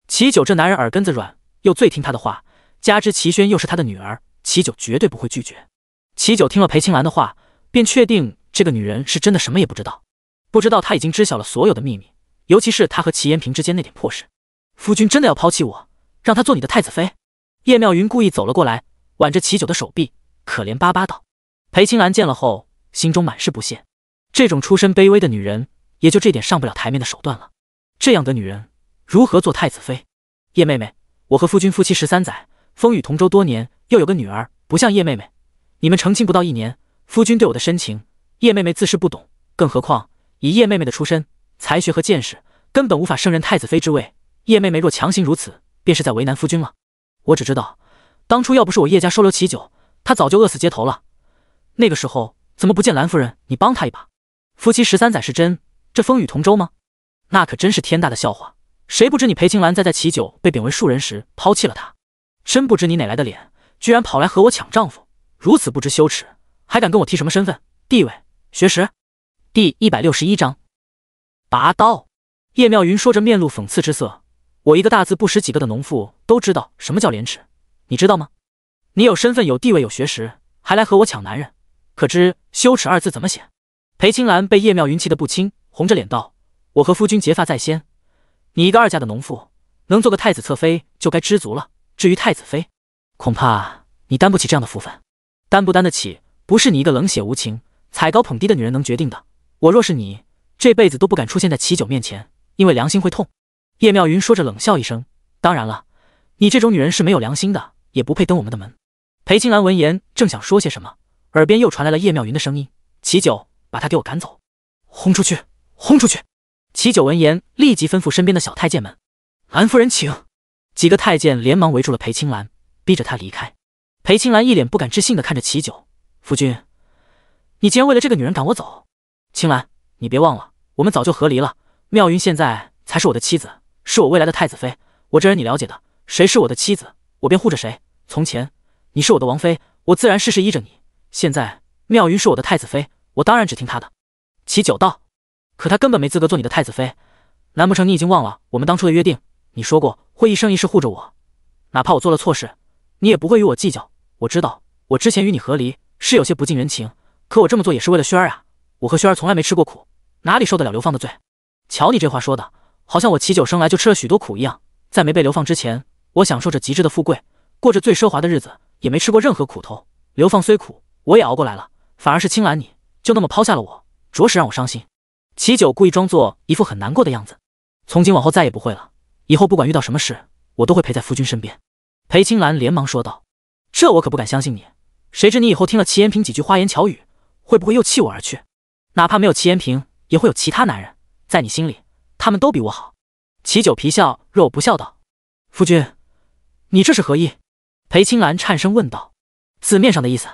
齐九这男人耳根子软，又最听他的话，加之齐宣又是他的女儿，齐九绝对不会拒绝。齐九听了裴青兰的话，便确定这个女人是真的什么也不知道，不知道她已经知晓了所有的秘密，尤其是她和齐延平之间那点破事。夫君真的要抛弃我，让她做你的太子妃？叶妙云故意走了过来，挽着齐九的手臂，可怜巴巴道。裴青兰见了后，心中满是不屑，这种出身卑微的女人，也就这点上不了台面的手段了。这样的女人如何做太子妃？叶妹妹，我和夫君夫妻13载，风雨同舟多年，又有个女儿，不像叶妹妹，你们成亲不到1年，夫君对我的深情叶妹妹自是不懂，更何况以叶妹妹的出身、才学和见识，根本无法胜任太子妃之位。叶妹妹若强行如此，便是在为难夫君了。我只知道，当初要不是我叶家收留齐九，他早就饿死街头了。那个时候怎么不见兰夫人你帮他一把？夫妻13载是真，这风雨同舟吗？那可真是天大的笑话。谁不知你裴青兰在齐九被贬为庶人时抛弃了他？真不知你哪来的脸，居然跑来和我抢丈夫，如此不知羞耻，还敢跟我提什么身份、地位、学识？第161章拔刀。叶妙云说着，面露讽刺之色。我一个大字不识几个的农妇都知道什么叫廉耻，你知道吗？你有身份、有地位、有学识，还来和我抢男人，可知羞耻2字怎么写？裴青兰被叶妙云气得不轻，红着脸道：我和夫君结发在先，你一个2家的农妇，能做个太子侧妃就该知足了。至于太子妃，恐怕你担不起这样的福分。担不担得起，不是你一个冷血无情、踩高捧低的女人能决定的。我若是你，这辈子都不敢出现在齐九面前，因为良心会痛。叶妙云说着冷笑一声：当然了，你这种女人是没有良心的，也不配登我们的门。裴青兰闻言正想说些什么，耳边又传来了叶妙云的声音：齐九，把他给我赶走，轰出去，轰出去！齐九闻言立即吩咐身边的小太监们：兰夫人请。几个太监连忙围住了裴青兰，逼着她离开。裴青兰一脸不敢置信地看着齐九：夫君，你竟然为了这个女人赶我走？青兰，你别忘了，我们早就和离了，妙云现在才是我的妻子，是我未来的太子妃。我这人你了解的，谁是我的妻子，我便护着谁。从前你是我的王妃，我自然事事依着你。现在妙云是我的太子妃，我当然只听她的。齐九道：可她根本没资格做你的太子妃，难不成你已经忘了我们当初的约定？你说过会一生一世护着我，哪怕我做了错事，你也不会与我计较。我知道我之前与你和离是有些不近人情，可我这么做也是为了轩儿啊。我和轩儿从来没吃过苦，哪里受得了流放的罪？瞧你这话说的，好像我齐九生来就吃了许多苦一样。在没被流放之前，我享受着极致的富贵，过着最奢华的日子，也没吃过任何苦头。流放虽苦，我也熬过来了，反而是青兰你就那么抛下了我，着实让我伤心。齐九故意装作一副很难过的样子。从今往后再也不会了，以后不管遇到什么事，我都会陪在夫君身边。裴青兰连忙说道：这我可不敢相信你，谁知你以后听了齐延平几句花言巧语，会不会又弃我而去？哪怕没有齐延平，也会有其他男人，在你心里他们都比我好。齐九皮笑肉不笑道：夫君，你这是何意？裴青兰颤声问道：字面上的意思。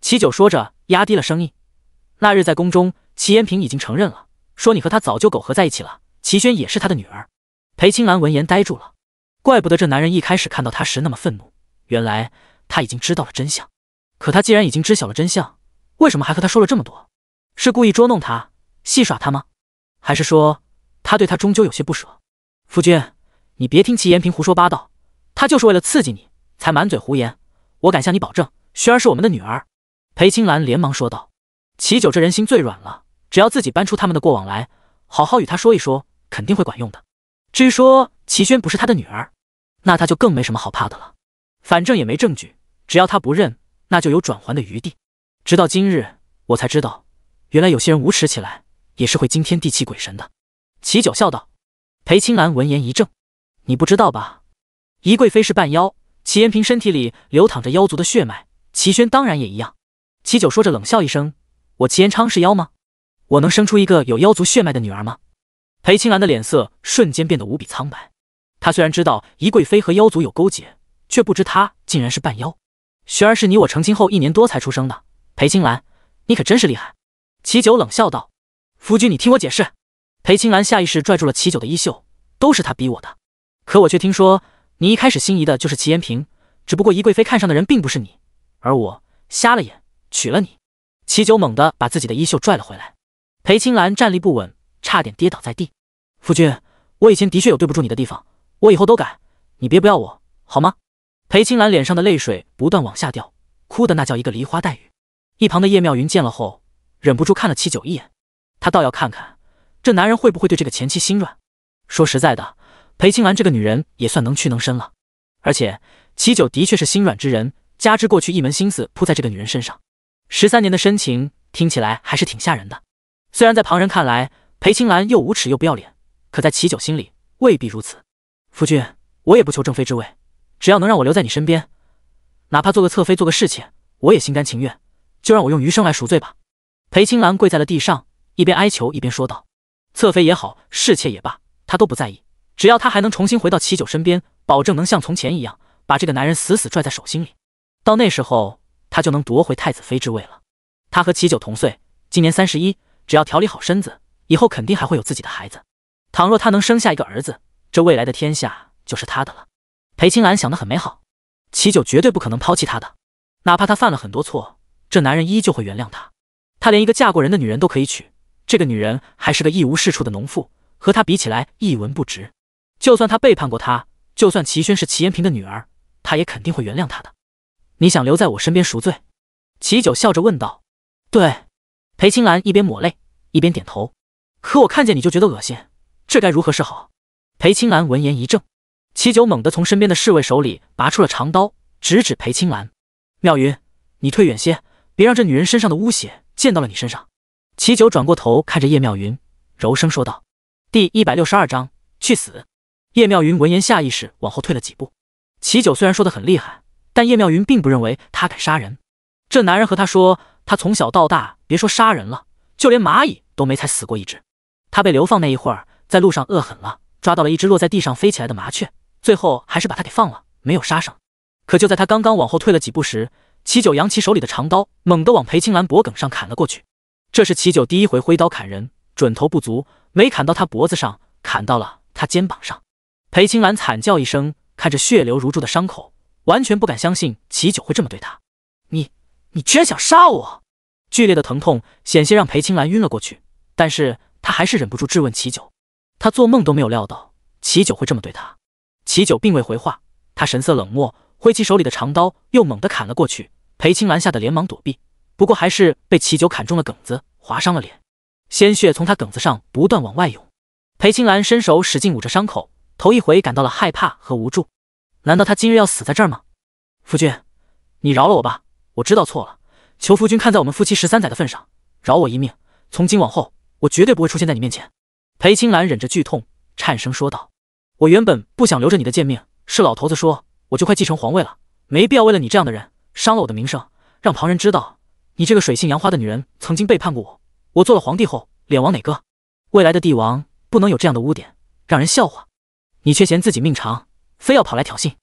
齐九说着压低了声音：那日在宫中，齐延平已经承认了，说你和他早就苟合在一起了，齐轩也是他的女儿。裴青兰闻言呆住了，怪不得这男人一开始看到他时那么愤怒，原来他已经知道了真相。可他既然已经知晓了真相，为什么还和他说了这么多？是故意捉弄他，戏耍他吗？还是说他对他终究有些不舍？夫君，你别听齐延平胡说八道，他就是为了刺激你才满嘴胡言。我敢向你保证，轩儿是我们的女儿。裴青兰连忙说道。齐九这人心最软了，只要自己搬出他们的过往来，好好与他说一说，肯定会管用的。至于说齐轩不是他的女儿，那他就更没什么好怕的了。反正也没证据，只要他不认，那就有转圜的余地。直到今日，我才知道，原来有些人无耻起来也是会惊天地泣鬼神的。齐九笑道。裴青兰闻言一怔：你不知道吧？宜贵妃是半妖，齐延平身体里流淌着妖族的血脉，齐轩当然也一样。齐九说着冷笑一声：我齐延昌是妖吗？我能生出一个有妖族血脉的女儿吗？裴青兰的脸色瞬间变得无比苍白。她虽然知道宜贵妃和妖族有勾结，却不知她竟然是半妖。轩儿是你我成亲后1年多才出生的，裴青兰，你可真是厉害。齐九冷笑道：夫君，你听我解释。裴青兰下意识拽住了齐九的衣袖，都是他逼我的。可我却听说你一开始心仪的就是齐延平，只不过宜贵妃看上的人并不是你，而我瞎了眼娶了你。齐九猛地把自己的衣袖拽了回来。裴青兰站立不稳，差点跌倒在地。夫君，我以前的确有对不住你的地方，我以后都改，你别不要我好吗？裴青兰脸上的泪水不断往下掉，哭的那叫一个梨花带雨。一旁的叶妙云见了后，忍不住看了齐九一眼，她倒要看看这男人会不会对这个前妻心软。说实在的，裴青兰这个女人也算能屈能伸了，而且齐九的确是心软之人，加之过去一门心思扑在这个女人身上，13年的深情听起来还是挺吓人的。虽然在旁人看来裴青兰又无耻又不要脸，可在齐九心里未必如此。夫君，我也不求正妃之位，只要能让我留在你身边，哪怕做个侧妃做个侍妾，我也心甘情愿，就让我用余生来赎罪吧。裴青兰跪在了地上，一边哀求一边说道：“侧妃也好，侍妾也罢，她都不在意，只要她还能重新回到齐九身边，保证能像从前一样，把这个男人死死拽在手心里。到那时候，她就能夺回太子妃之位了。她和齐九同岁，今年31，只要调理好身子，以后肯定还会有自己的孩子。倘若她能生下一个儿子，这未来的天下就是她的了。”裴青兰想得很美好，齐九绝对不可能抛弃她的，哪怕她犯了很多错，这男人依旧会原谅她。他连一个嫁过人的女人都可以娶，这个女人还是个一无是处的农妇，和他比起来一文不值。就算他背叛过他，就算齐轩是齐延平的女儿，他也肯定会原谅他的。你想留在我身边赎罪？齐九笑着问道。对。裴青兰一边抹泪一边点头。可我看见你就觉得恶心，这该如何是好？裴青兰闻言一怔，齐九猛地从身边的侍卫手里拔出了长刀，直指裴青兰。妙云，你退远些，别让这女人身上的污血溅到了你身上。齐九转过头看着叶妙云，柔声说道。第162章，去死。叶妙云闻言下意识往后退了几步。齐九虽然说得很厉害，但叶妙云并不认为他敢杀人。这男人和他说，他从小到大别说杀人了，就连蚂蚁都没踩死过一只。他被流放那一会儿，在路上饿狠了，抓到了一只落在地上飞起来的麻雀，最后还是把他给放了，没有杀上。可就在他刚刚往后退了几步时，齐九扬起手里的长刀，猛地往裴青兰脖颈上砍了过去。这是齐九第一回挥刀砍人，准头不足，没砍到他脖子上，砍到了他肩膀上。裴青兰惨叫一声，看着血流如注的伤口，完全不敢相信齐九会这么对他。你居然想杀我！剧烈的疼痛险些让裴青兰晕了过去，但是他还是忍不住质问齐九。他做梦都没有料到齐九会这么对他。齐九并未回话，他神色冷漠，挥起手里的长刀，又猛地砍了过去。裴青兰吓得连忙躲避，不过还是被齐九砍中了颈子，划伤了脸，鲜血从他颈子上不断往外涌。裴青兰伸手使劲捂着伤口，头一回感到了害怕和无助。难道他今日要死在这儿吗？夫君，你饶了我吧，我知道错了，求夫君看在我们夫妻13载的份上，饶我一命，从今往后我绝对不会出现在你面前。裴青兰忍着剧痛，颤声说道。我原本不想留着你的贱命，是老头子说我就快继承皇位了，没必要为了你这样的人伤了我的名声，让旁人知道你这个水性杨花的女人曾经背叛过我。我做了皇帝后，脸往哪搁？未来的帝王不能有这样的污点，让人笑话。你却嫌自己命长，非要跑来挑衅。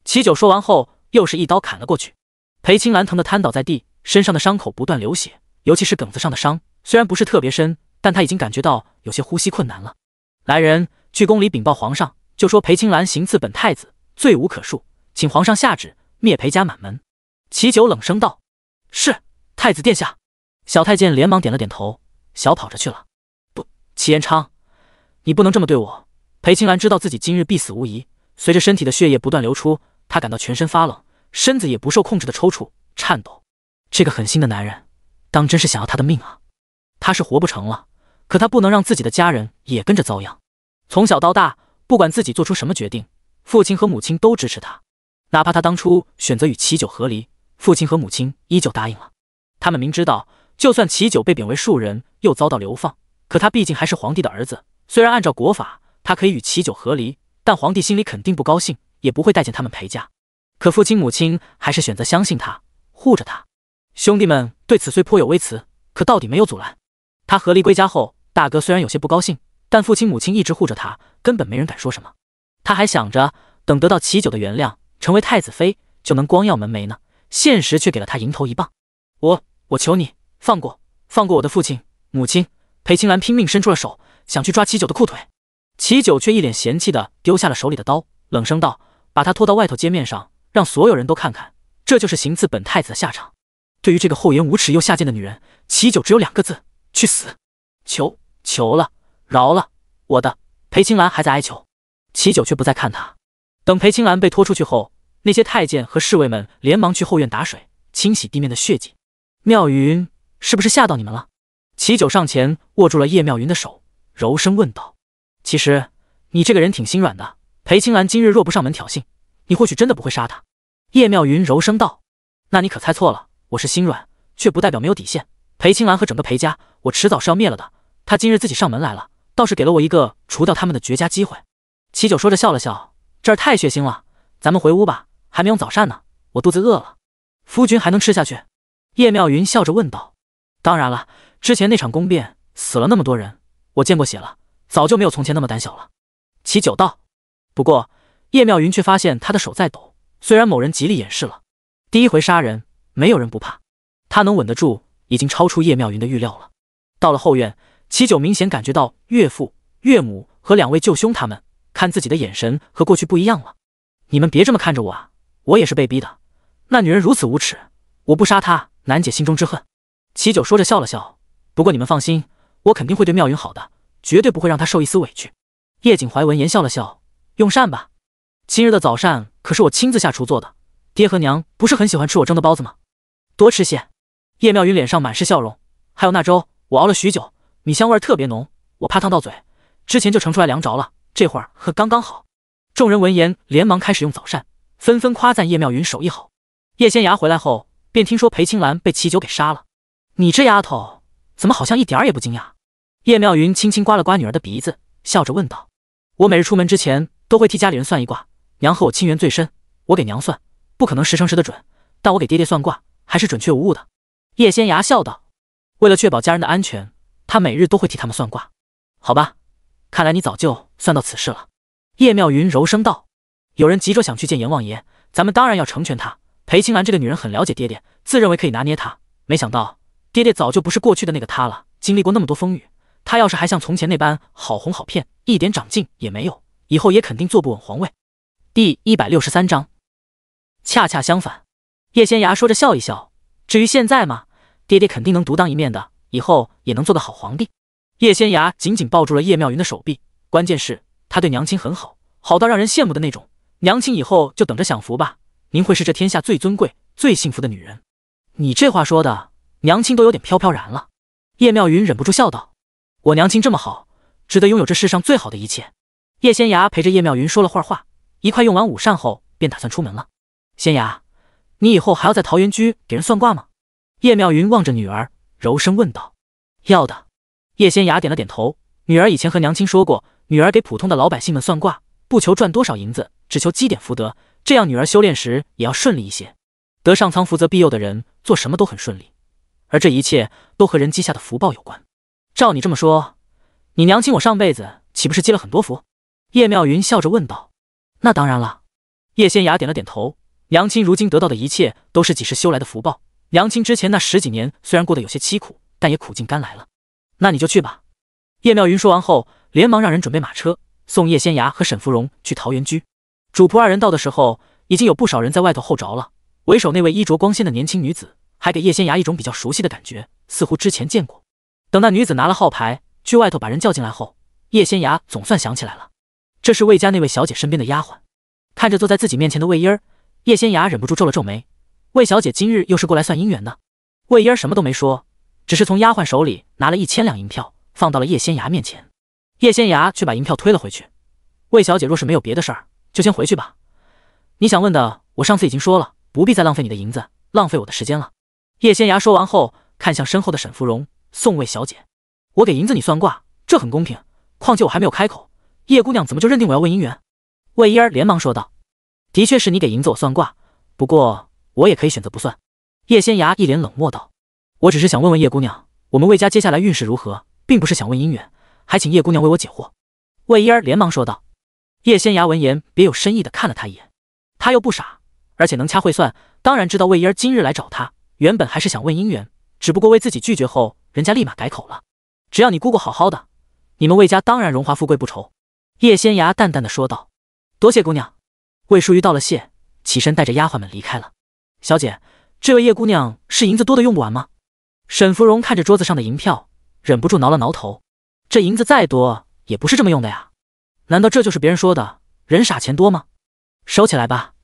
齐九说完后，又是一刀砍了过去。裴青兰疼得瘫倒在地，身上的伤口不断流血，尤其是颈子上的伤，虽然不是特别深，但他已经感觉到有些呼吸困难了。来人，去宫里禀报皇上，就说裴青兰行刺本太子，罪无可恕，请皇上下旨灭裴家满门。齐九冷声道：是，太子殿下。小太监连忙点了点头，小跑着去了。不，齐延昌，你不能这么对我。裴青兰知道自己今日必死无疑，随着身体的血液不断流出，她感到全身发冷，身子也不受控制的抽搐颤抖。这个狠心的男人当真是想要她的命啊！她是活不成了，可她不能让自己的家人也跟着遭殃。从小到大，不管自己做出什么决定，父亲和母亲都支持她，哪怕她当初选择与齐九和离，父亲和母亲依旧答应了。他们明知道，就算齐九被贬为庶人，又遭到流放，可他毕竟还是皇帝的儿子，虽然按照国法他可以与齐九和离，但皇帝心里肯定不高兴，也不会待见他们裴家。可父亲母亲还是选择相信他，护着他。兄弟们对此虽颇有微词，可到底没有阻拦。他和离归家后，大哥虽然有些不高兴，但父亲母亲一直护着他，根本没人敢说什么。他还想着等得到齐九的原谅，成为太子妃就能光耀门楣呢，现实却给了他迎头一棒。我求你放过我的父亲母亲。裴青兰拼命伸出了手，想去抓齐九的裤腿。齐九却一脸嫌弃地丢下了手里的刀，冷声道：把他拖到外头街面上，让所有人都看看，这就是行刺本太子的下场。对于这个厚颜无耻又下贱的女人，齐九只有2个字：去死。求了，饶了我的。裴青兰还在哀求，齐九却不再看他。等裴青兰被拖出去后，那些太监和侍卫们连忙去后院打水，清洗地面的血迹。妙云是不是吓到你们了？齐九上前握住了叶妙云的手，柔声问道。其实你这个人挺心软的，裴青兰今日若不上门挑衅，你或许真的不会杀她。叶妙云柔声道。那你可猜错了，我是心软，却不代表没有底线。裴青兰和整个裴家，我迟早是要灭了的。她今日自己上门来了，倒是给了我一个除掉他们的绝佳机会。齐九说着笑了笑，这儿太血腥了，咱们回屋吧，还没用早膳呢，我肚子饿了。夫君还能吃下去？叶妙云笑着问道。当然了，之前那场宫变死了那么多人，我见过血了，早就没有从前那么胆小了。齐九道。不过叶妙云却发现他的手在抖，虽然某人极力掩饰了，第一回杀人，没有人不怕，他能稳得住，已经超出叶妙云的预料了。到了后院，齐九明显感觉到岳父、岳母和两位舅兄他们看自己的眼神和过去不一样了。你们别这么看着我啊，我也是被逼的。那女人如此无耻，我不杀她，难解心中之恨。齐九说着笑了笑，不过你们放心，我肯定会对妙云好的，绝对不会让她受一丝委屈。叶景怀闻言笑了笑，用膳吧。今日的早膳可是我亲自下厨做的，爹和娘不是很喜欢吃我蒸的包子吗？多吃些。叶妙云脸上满是笑容。还有那粥，我熬了许久，米香味特别浓，我怕烫到嘴，之前就盛出来凉着了，这会儿喝刚刚好。众人闻言连忙开始用早膳，纷纷夸赞叶妙云手艺好。叶仙芽回来后便听说裴青兰被齐九给杀了。你这丫头怎么好像一点儿也不惊讶？叶妙云轻轻刮了刮女儿的鼻子，笑着问道。我每日出门之前都会替家里人算一卦，娘和我亲缘最深，我给娘算不可能10成10的准，但我给爹爹算卦还是准确无误的。叶仙芽笑道。为了确保家人的安全，他每日都会替他们算卦。好吧，看来你早就算到此事了。叶妙云柔声道。有人急着想去见阎王爷，咱们当然要成全他。裴青兰这个女人很了解爹爹，自认为可以拿捏他，没想到爹爹早就不是过去的那个他了，经历过那么多风雨，他要是还像从前那般好哄好骗，一点长进也没有，以后也肯定坐不稳皇位。第163章。恰恰相反。叶仙芽说着笑一笑，至于现在嘛，爹爹肯定能独当一面的，以后也能做个好皇帝。叶仙芽紧紧抱住了叶妙云的手臂，关键是他对娘亲很好，好到让人羡慕的那种。娘亲以后就等着享福吧，您会是这天下最尊贵最幸福的女人。你这话说的娘亲都有点飘飘然了。叶妙云忍不住笑道。我娘亲这么好，值得拥有这世上最好的一切。叶仙芽陪着叶妙云说了会儿话，一块用完午膳后便打算出门了。仙芽，你以后还要在桃源居给人算卦吗？叶妙云望着女儿柔声问道。要的。叶仙芽点了点头。女儿以前和娘亲说过，女儿给普通的老百姓们算卦，不求赚多少银子，只求积点福德，这样女儿修炼时也要顺利一些。得上苍福泽庇佑的人，做什么都很顺利，而这一切都和人积下的福报有关。照你这么说，你娘亲我上辈子岂不是积了很多福？叶妙云笑着问道。那当然了。叶仙芽点了点头。娘亲如今得到的一切都是几世修来的福报，娘亲之前那10几年虽然过得有些凄苦，但也苦尽甘来了。那你就去吧。叶妙云说完后连忙让人准备马车，送叶仙芽和沈芙蓉去桃源居。主仆二人到的时候，已经有不少人在外头候着了。为首那位衣着光鲜的年轻女子还给叶仙芽一种比较熟悉的感觉，似乎之前见过。等那女子拿了号牌去外头把人叫进来后，叶仙芽总算想起来了，这是魏家那位小姐身边的丫鬟。看着坐在自己面前的魏婴儿，叶仙芽忍不住皱了皱眉。魏小姐今日又是过来算姻缘的？魏婴儿什么都没说，只是从丫鬟手里拿了1000两银票放到了叶仙芽面前。叶仙芽却把银票推了回去。魏小姐若是没有别的事儿，就先回去吧。你想问的我上次已经说了，不必再浪费你的银子，浪费我的时间了。叶仙芽说完后看向身后的沈芙蓉，宋魏小姐，我给银子你算卦，这很公平，况且我还没有开口，叶姑娘怎么就认定我要问姻缘？魏婴儿连忙说道。的确是你给银子我算卦，不过我也可以选择不算。叶仙芽一脸冷漠道。我只是想问问叶姑娘，我们魏家接下来运势如何，并不是想问姻缘，还请叶姑娘为我解惑。魏婴儿连忙说道。叶仙芽闻言别有深意地看了他一眼，他又不傻，而且能掐会算，当然知道魏婴儿今日来找他，原本还是想问姻缘，只不过为自己拒绝后，人家立马改口了。只要你姑姑好好的，你们魏家当然荣华富贵不愁。叶仙芽淡淡的说道。多谢姑娘。魏淑玉道了谢，起身带着丫鬟们离开了。小姐，这位叶姑娘是银子多的用不完吗？沈芙蓉看着桌子上的银票，忍不住挠了挠头。这银子再多也不是这么用的呀，难道这就是别人说的人傻钱多吗？收起来吧。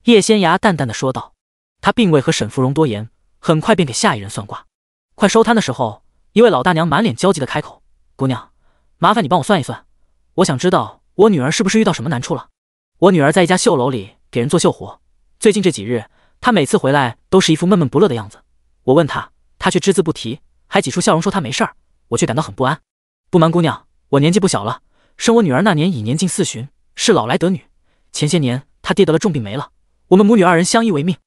叶仙芽淡淡的说道。他并未和沈芙蓉多言，很快便给下一人算卦。快收摊的时候，一位老大娘满脸焦急的开口，姑娘，麻烦你帮我算一算，我想知道我女儿是不是遇到什么难处了。我女儿在一家绣楼里给人做绣活，最近这几日她每次回来都是一副闷闷不乐的样子，我问她，她却只字不提，还挤出笑容说她没事儿，我却感到很不安。不瞒姑娘，我年纪不小了，生我女儿那年已年近40旬，是老来得女，前些年她爹得了重病没了，我们母女二人相依为命。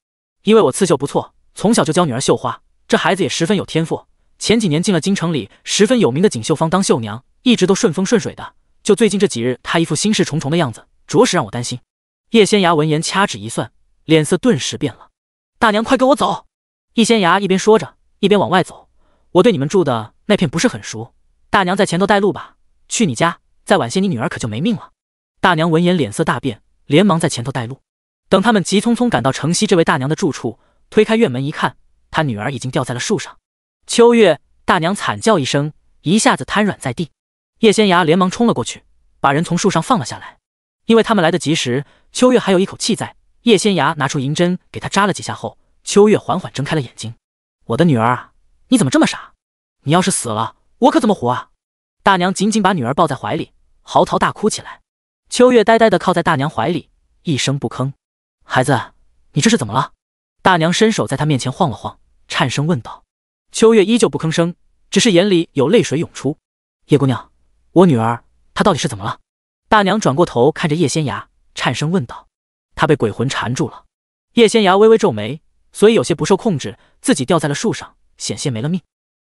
因为我刺绣不错，从小就教女儿绣花，这孩子也十分有天赋，前几年进了京城里十分有名的锦绣坊当绣娘，一直都顺风顺水的，就最近这几日，她一副心事重重的样子，着实让我担心。叶仙涯闻言掐指一算，脸色顿时变了。大娘，快跟我走！易仙涯一边说着，一边往外走。我对你们住的那片不是很熟，大娘在前头带路吧。去你家，再晚些你女儿可就没命了。大娘闻言脸色大变，连忙在前头带路。等他们急匆匆赶到城西这位大娘的住处，推开院门一看，她女儿已经吊在了树上。秋月，大娘惨叫一声，一下子瘫软在地。叶仙涯连忙冲了过去，把人从树上放了下来。因为他们来得及时，秋月还有一口气在。叶仙涯拿出银针给她扎了几下后，秋月缓缓睁开了眼睛。我的女儿啊，你怎么这么傻？你要是死了，我可怎么活啊？大娘紧紧把女儿抱在怀里，嚎啕大哭起来。秋月呆呆地靠在大娘怀里，一声不吭。孩子，你这是怎么了？大娘伸手在她面前晃了晃，颤声问道。秋月依旧不吭声，只是眼里有泪水涌出。叶姑娘，我女儿她到底是怎么了？大娘转过头看着叶仙涯，颤声问道。她被鬼魂缠住了。叶仙涯微微皱眉，所以有些不受控制，自己掉在了树上，险些没了命。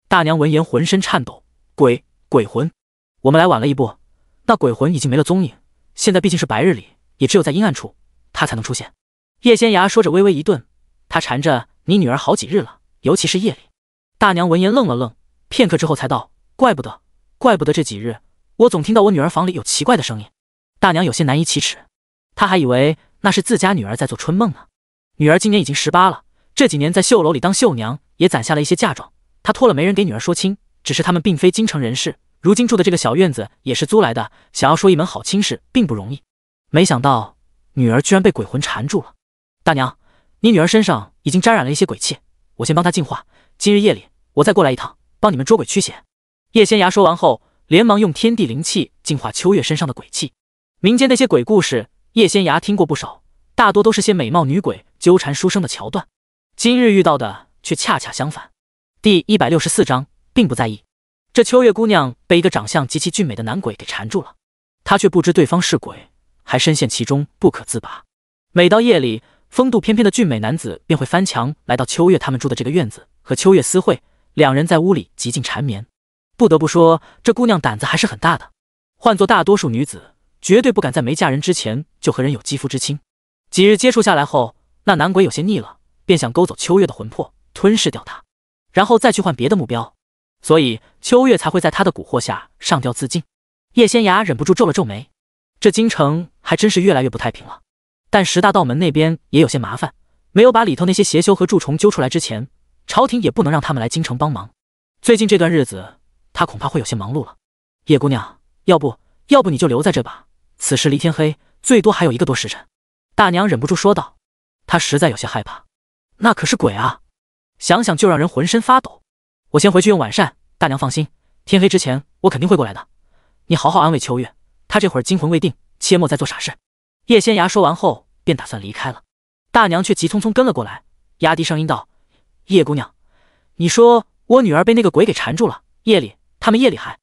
大娘闻言浑身颤抖。鬼魂，我们来晚了一步，那鬼魂已经没了踪影，现在毕竟是白日里，也只有在阴暗处他才能出现。叶仙涯说着微微一顿，他缠着你女儿好几日了，尤其是夜里。大娘闻言愣了愣，片刻之后才道，怪不得这几日我总听到我女儿房里有奇怪的声音。大娘有些难以启齿，她还以为那是自家女儿在做春梦呢。女儿今年已经18了，这几年在绣楼里当绣娘也攒下了一些嫁妆，她托了媒人给女儿说亲，只是他们并非京城人士，如今住的这个小院子也是租来的，想要说一门好亲事并不容易。没想到女儿居然被鬼魂缠住了。大娘，你女儿身上已经沾染了一些鬼气，我先帮她净化，今日夜里我再过来一趟，帮你们捉鬼驱邪。叶仙涯说完后，连忙用天地灵气净化秋月身上的鬼气。民间那些鬼故事，叶仙涯听过不少，大多都是些美貌女鬼纠缠书生的桥段，今日遇到的却恰恰相反。第164章，并不在意。这秋月姑娘被一个长相极其俊美的男鬼给缠住了，她却不知对方是鬼，还深陷其中不可自拔。每到夜里，风度翩翩的俊美男子便会翻墙来到秋月他们住的这个院子，和秋月私会，两人在屋里极尽缠绵。不得不说，这姑娘胆子还是很大的，换做大多数女子，绝对不敢在没嫁人之前就和人有肌肤之亲。几日接触下来后，那男鬼有些腻了，便想勾走秋月的魂魄，吞噬掉她，然后再去换别的目标。所以秋月才会在他的蛊惑下上吊自尽。叶仙涯忍不住皱了皱眉，这京城还真是越来越不太平了。但10大道门那边也有些麻烦，没有把里头那些邪修和蛀虫揪出来之前，朝廷也不能让他们来京城帮忙。最近这段日子，他恐怕会有些忙碌了。叶姑娘，要不你就留在这吧，此时离天黑最多还有1个多时辰。大娘忍不住说道，她实在有些害怕，那可是鬼啊，想想就让人浑身发抖。我先回去用晚膳，大娘放心，天黑之前我肯定会过来的。你好好安慰秋月，她这会儿惊魂未定，切莫再做傻事。叶仙涯说完后便打算离开了，大娘却急匆匆跟了过来，压低声音道，叶姑娘，你说我女儿被那个鬼给缠住了，他们夜里还……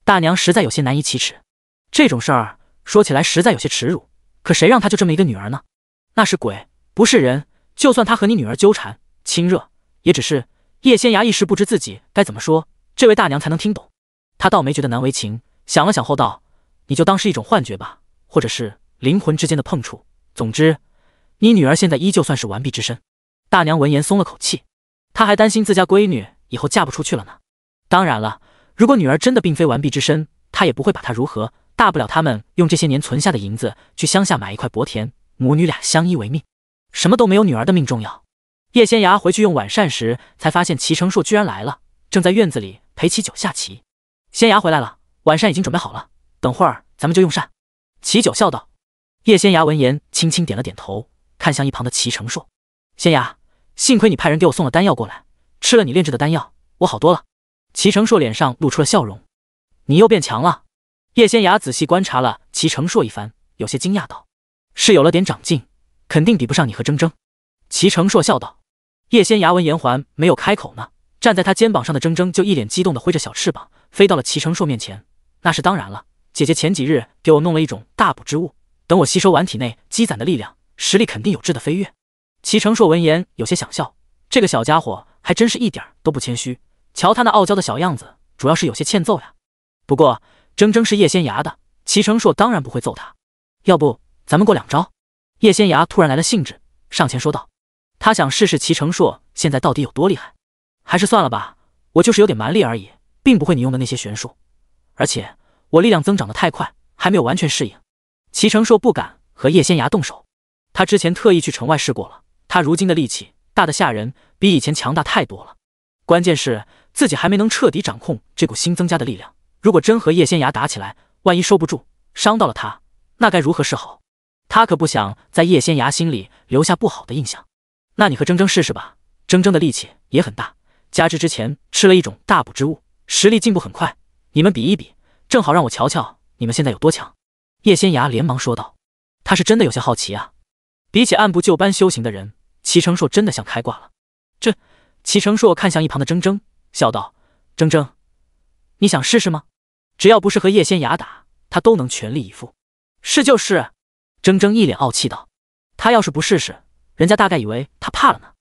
大娘实在有些难以启齿，这种事儿说起来实在有些耻辱，可谁让她就这么一个女儿呢？那是鬼，不是人，就算她和你女儿纠缠亲热，也只是……叶仙涯一时不知自己该怎么说，这位大娘才能听懂。她倒没觉得难为情，想了想后道，你就当是一种幻觉吧，或者是灵魂之间的碰触，总之你女儿现在依旧算是完璧之身。大娘闻言松了口气，她还担心自家闺女以后嫁不出去了呢。当然了，如果女儿真的并非完璧之身，她也不会把她如何，大不了他们用这些年存下的银子去乡下买一块薄田，母女俩相依为命，什么都没有女儿的命重要。叶仙涯回去用晚膳时，才发现齐成硕居然来了，正在院子里陪齐九下棋。仙涯回来了，晚膳已经准备好了，等会儿咱们就用膳。齐九笑道。叶仙涯闻言轻轻点了点头，看向一旁的齐成硕，仙涯，幸亏你派人给我送了丹药过来，吃了你炼制的丹药，我好多了。齐成硕脸上露出了笑容，你又变强了。叶仙涯仔细观察了齐成硕一番，有些惊讶道，是有了点长进，肯定比不上你和铮铮。齐成硕笑道。叶仙涯闻言还没有开口呢，站在他肩膀上的铮铮就一脸激动地挥着小翅膀飞到了齐成硕面前。那是当然了，姐姐前几日给我弄了一种大补之物，等我吸收完体内积攒的力量，实力肯定有质的飞跃。齐成硕闻言有些想笑，这个小家伙还真是一点都不谦虚，瞧他那傲娇的小样子，主要是有些欠揍呀。不过铮铮是叶仙崖的，齐成硕当然不会揍他。要不咱们过两招？叶仙崖突然来了兴致，上前说道。他想试试齐成硕现在到底有多厉害。还是算了吧，我就是有点蛮力而已，并不会你用的那些玄术。而且我力量增长得太快，还没有完全适应。齐成硕不敢和叶仙崖动手，他之前特意去城外试过了，他如今的力气大得吓人，比以前强大太多了。关键是自己还没能彻底掌控这股新增加的力量，如果真和叶仙崖打起来，万一收不住，伤到了他，那该如何是好？他可不想在叶仙崖心里留下不好的印象。那你和铮铮试试吧，铮铮的力气也很大，加之之前吃了一种大补之物，实力进步很快。你们比一比，正好让我瞧瞧你们现在有多强。叶仙崖连忙说道。他是真的有些好奇啊，比起按部就班修行的人，齐成硕真的像开挂了。齐成硕看向一旁的铮铮，笑道：铮铮，你想试试吗？只要不是和叶仙崖打，他都能全力以赴。是就是。铮铮一脸傲气道。他要是不试试，人家大概以为他怕了呢。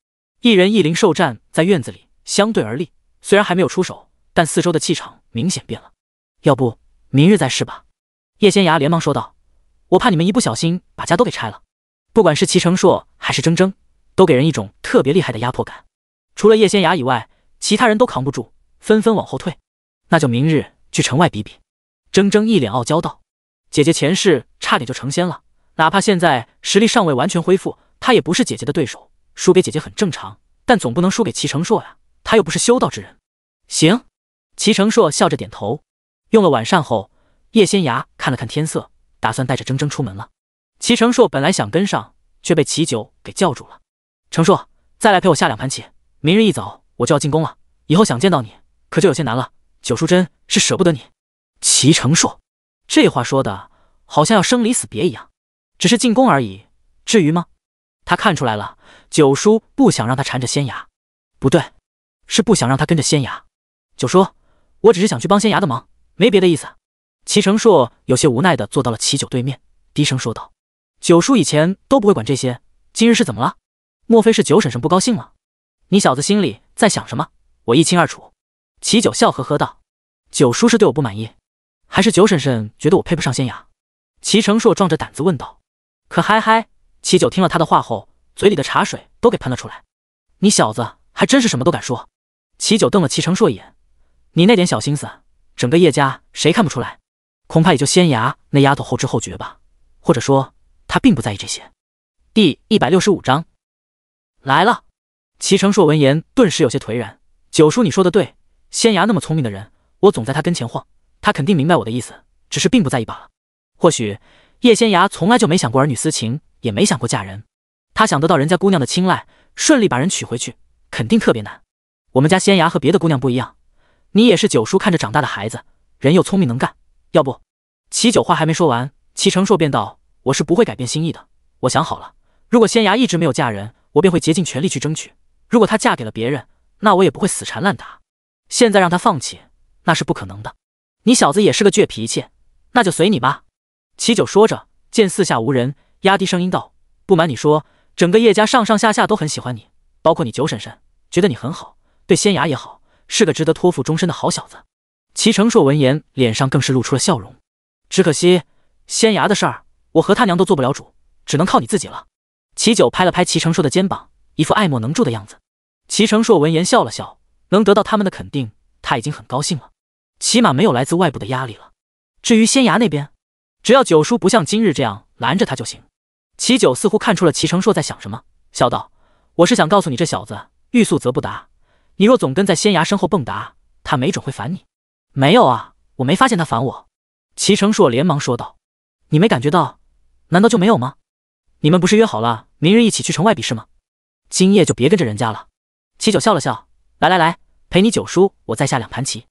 一人一灵兽战在院子里相对而立，虽然还没有出手，但四周的气场明显变了。要不明日再试吧？叶仙崖连忙说道。我怕你们一不小心把家都给拆了。不管是齐成硕还是铮铮，都给人一种特别厉害的压迫感。除了叶仙崖以外，其他人都扛不住，纷纷往后退。那就明日去城外比比。铮铮一脸傲娇道。姐姐前世差点就成仙了，哪怕现在实力尚未完全恢复，她也不是姐姐的对手，输给姐姐很正常，但总不能输给齐成硕呀，他又不是修道之人。行。齐成硕笑着点头。用了晚膳后，叶仙崖看了看天色，打算带着铮铮出门了。齐成硕本来想跟上，却被齐九给叫住了。成硕，再来陪我下2盘棋，明日一早我就要进宫了，以后想见到你可就有些难了，九叔真是舍不得你。齐成硕这话说的好像要生离死别一样。只是进宫而已，至于吗？他看出来了，九叔不想让他缠着仙崖。不对，是不想让他跟着仙崖。九叔，我只是想去帮仙崖的忙，没别的意思。齐成硕有些无奈地坐到了齐九对面，低声说道。九叔以前都不会管这些，今日是怎么了？莫非是九婶婶不高兴了？你小子心里在想什么，我一清二楚。齐九笑呵呵道。九叔是对我不满意，还是九婶婶觉得我配不上仙崖？齐成硕壮着胆子问道。可嗨嗨，齐九听了他的话后，嘴里的茶水都给喷了出来。你小子还真是什么都敢说。齐九瞪了齐成硕一眼。你那点小心思，整个叶家谁看不出来？恐怕也就仙崖那丫头后知后觉吧，或者说她并不在意这些。第165章来了。齐成硕闻言顿时有些颓然。九叔你说的对，仙崖那么聪明的人，我总在他跟前晃，他肯定明白我的意思，只是并不在意罢了。或许叶仙崖从来就没想过儿女私情，也没想过嫁人，他想得到人家姑娘的青睐，顺利把人娶回去，肯定特别难。我们家仙崖和别的姑娘不一样，你也是九叔看着长大的孩子，人又聪明能干。要不……齐九话还没说完，齐成硕便道：我是不会改变心意的，我想好了，如果仙崖一直没有嫁人，我便会竭尽全力去争取，如果她嫁给了别人，那我也不会死缠烂打。现在让她放弃，那是不可能的。你小子也是个倔脾气，那就随你吧。齐九说着，见四下无人，压低声音道：不瞒你说，整个叶家上上下下都很喜欢你，包括你九婶婶，觉得你很好，对仙崖也好，是个值得托付终身的好小子。齐成硕闻言，脸上更是露出了笑容。只可惜仙崖的事儿，我和他娘都做不了主，只能靠你自己了。齐九拍了拍齐成硕的肩膀，一副爱莫能助的样子。齐成硕闻言笑了笑，能得到他们的肯定，他已经很高兴了，起码没有来自外部的压力了。至于仙崖那边，只要九叔不像今日这样拦着他就行。齐九似乎看出了齐成硕在想什么，笑道：我是想告诉你这小子，欲速则不达，你若总跟在仙崖身后蹦跶，他没准会烦你。没有啊，我没发现他烦我。齐成硕连忙说道。你没感觉到？难道就没有吗？你们不是约好了明日一起去城外比试吗？今夜就别跟着人家了。齐九笑了笑，来来来，陪你九叔我再下2盘棋。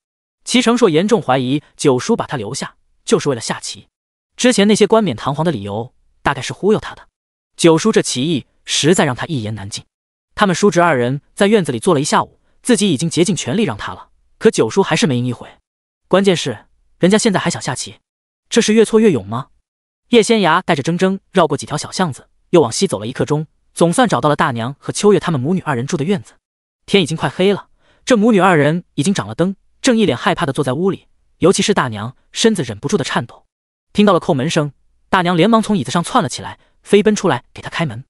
齐成硕严重怀疑九叔把他留下就是为了下棋，之前那些冠冕堂皇的理由大概是忽悠他的。九叔这棋艺实在让他一言难尽。他们叔侄2人在院子里坐了一下午，自己已经竭尽全力让他了，可九叔还是没赢一回。关键是人家现在还想下棋，这是越挫越勇吗？叶仙崖带着铮铮绕过几条小巷子，又往西走了1刻钟，总算找到了大娘和秋月他们母女2人住的院子。天已经快黑了，这母女二人已经掌了灯，正一脸害怕地坐在屋里，尤其是大娘，身子忍不住的颤抖。听到了叩门声，大娘连忙从椅子上窜了起来，飞奔出来给她开门。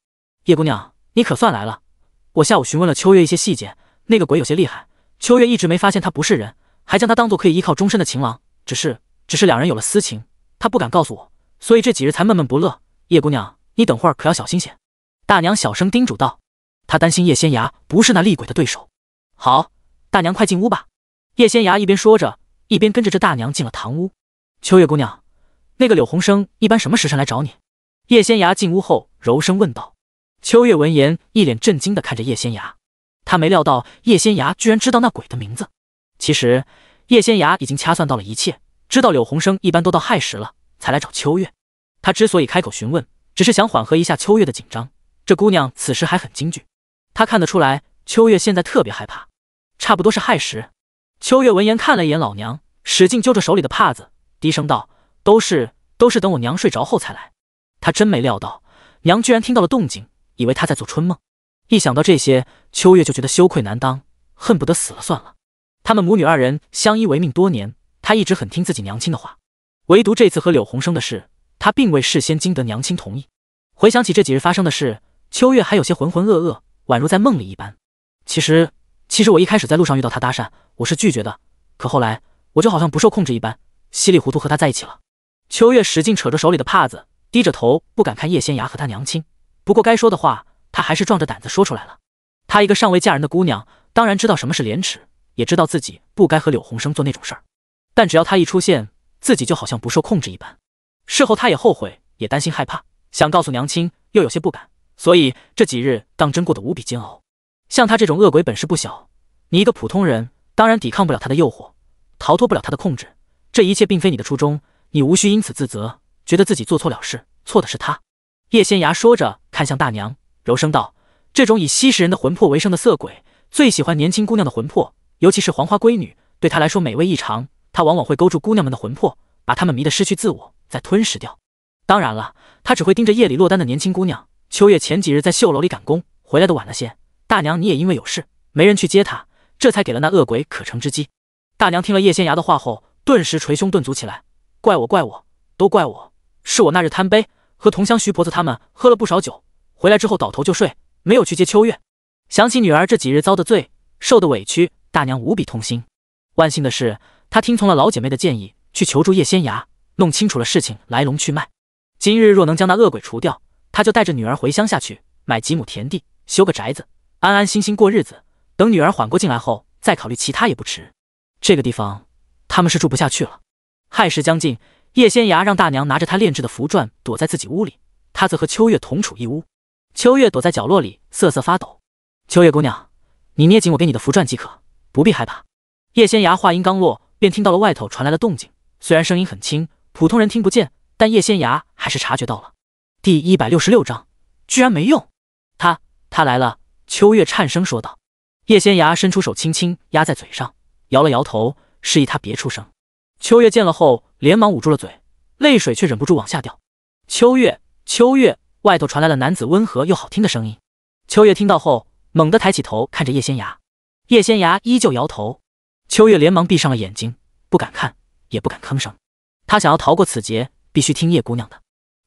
叶姑娘，你可算来了。我下午询问了秋月一些细节，那个鬼有些厉害，秋月一直没发现他不是人，还将他当作可以依靠终身的情郎，只是两人有了私情，他不敢告诉我，所以这几日才闷闷不乐。叶姑娘，你等会儿可要小心些。大娘小声叮嘱道，她担心叶仙涯不是那厉鬼的对手。好，大娘快进屋吧。叶仙涯一边说着，一边跟着这大娘进了堂屋。秋月姑娘，那个柳鸿生一般什么时辰来找你？叶仙涯进屋后柔声问道。秋月闻言，一脸震惊地看着叶仙涯，他没料到叶仙涯居然知道那鬼的名字。其实叶仙涯已经掐算到了一切，知道柳鸿生一般都到亥时了才来找秋月。他之所以开口询问，只是想缓和一下秋月的紧张。这姑娘此时还很惊惧，他看得出来秋月现在特别害怕。差不多是亥时。秋月闻言看了一眼老娘，使劲揪着手里的帕子，低声道，都是等我娘睡着后才来。他真没料到娘居然听到了动静，以为他在做春梦。一想到这些，秋月就觉得羞愧难当，恨不得死了算了。他们母女二人相依为命多年，他一直很听自己娘亲的话，唯独这次和柳鸿生的事，他并未事先经得娘亲同意。回想起这几日发生的事，秋月还有些浑浑噩噩，宛如在梦里一般。其实我一开始在路上遇到他搭讪，我是拒绝的，可后来我就好像不受控制一般，稀里糊涂和他在一起了。秋月使劲扯着手里的帕子，低着头不敢看叶仙涯和他娘亲，不过该说的话他还是壮着胆子说出来了。她一个尚未嫁人的姑娘，当然知道什么是廉耻，也知道自己不该和柳鸿生做那种事儿，但只要他一出现，自己就好像不受控制一般。事后他也后悔，也担心害怕，想告诉娘亲，又有些不敢，所以这几日当真过得无比煎熬。像他这种恶鬼本事不小，你一个普通人当然抵抗不了他的诱惑，逃脱不了他的控制。这一切并非你的初衷，你无需因此自责，觉得自己做错了事，错的是他。叶仙涯说着看向大娘，柔声道，这种以吸食人的魂魄为生的色鬼，最喜欢年轻姑娘的魂魄，尤其是黄花闺女，对他来说美味异常。他往往会勾住姑娘们的魂魄，把她们迷得失去自我，再吞噬掉。当然了，他只会盯着夜里落单的年轻姑娘。秋月前几日在绣楼里赶工，回来的晚了些，大娘你也因为有事没人去接她，这才给了那恶鬼可乘之机。大娘听了叶仙涯的话后，顿时捶胸顿足起来，怪我，都怪我，是我那日贪杯，和同乡徐婆子他们喝了不少酒，回来之后倒头就睡，没有去接秋月。想起女儿这几日遭的罪，受的委屈，大娘无比痛心。万幸的是，她听从了老姐妹的建议，去求助叶仙涯，弄清楚了事情来龙去脉。今日若能将那恶鬼除掉，她就带着女儿回乡下去，买几亩田地，修个宅子，安安心心过日子。等女儿缓过劲来后，再考虑其他也不迟。这个地方他们是住不下去了。亥时将近，叶仙涯让大娘拿着他炼制的符篆躲在自己屋里，他则和秋月同处一屋。秋月躲在角落里瑟瑟发抖。秋月姑娘，你捏紧我给你的符篆即可，不必害怕。叶仙涯话音刚落，便听到了外头传来的动静，虽然声音很轻，普通人听不见，但叶仙涯还是察觉到了。第166章，居然没用。他来了。秋月颤声说道。叶仙涯伸出手轻轻压在嘴上，摇了摇头，示意他别出声。秋月见了后连忙捂住了嘴，泪水却忍不住往下掉。秋月，外头传来了男子温和又好听的声音。秋月听到后猛地抬起头看着叶仙涯，叶仙涯依旧摇头。秋月连忙闭上了眼睛，不敢看也不敢吭声。他想要逃过此劫，必须听叶姑娘的。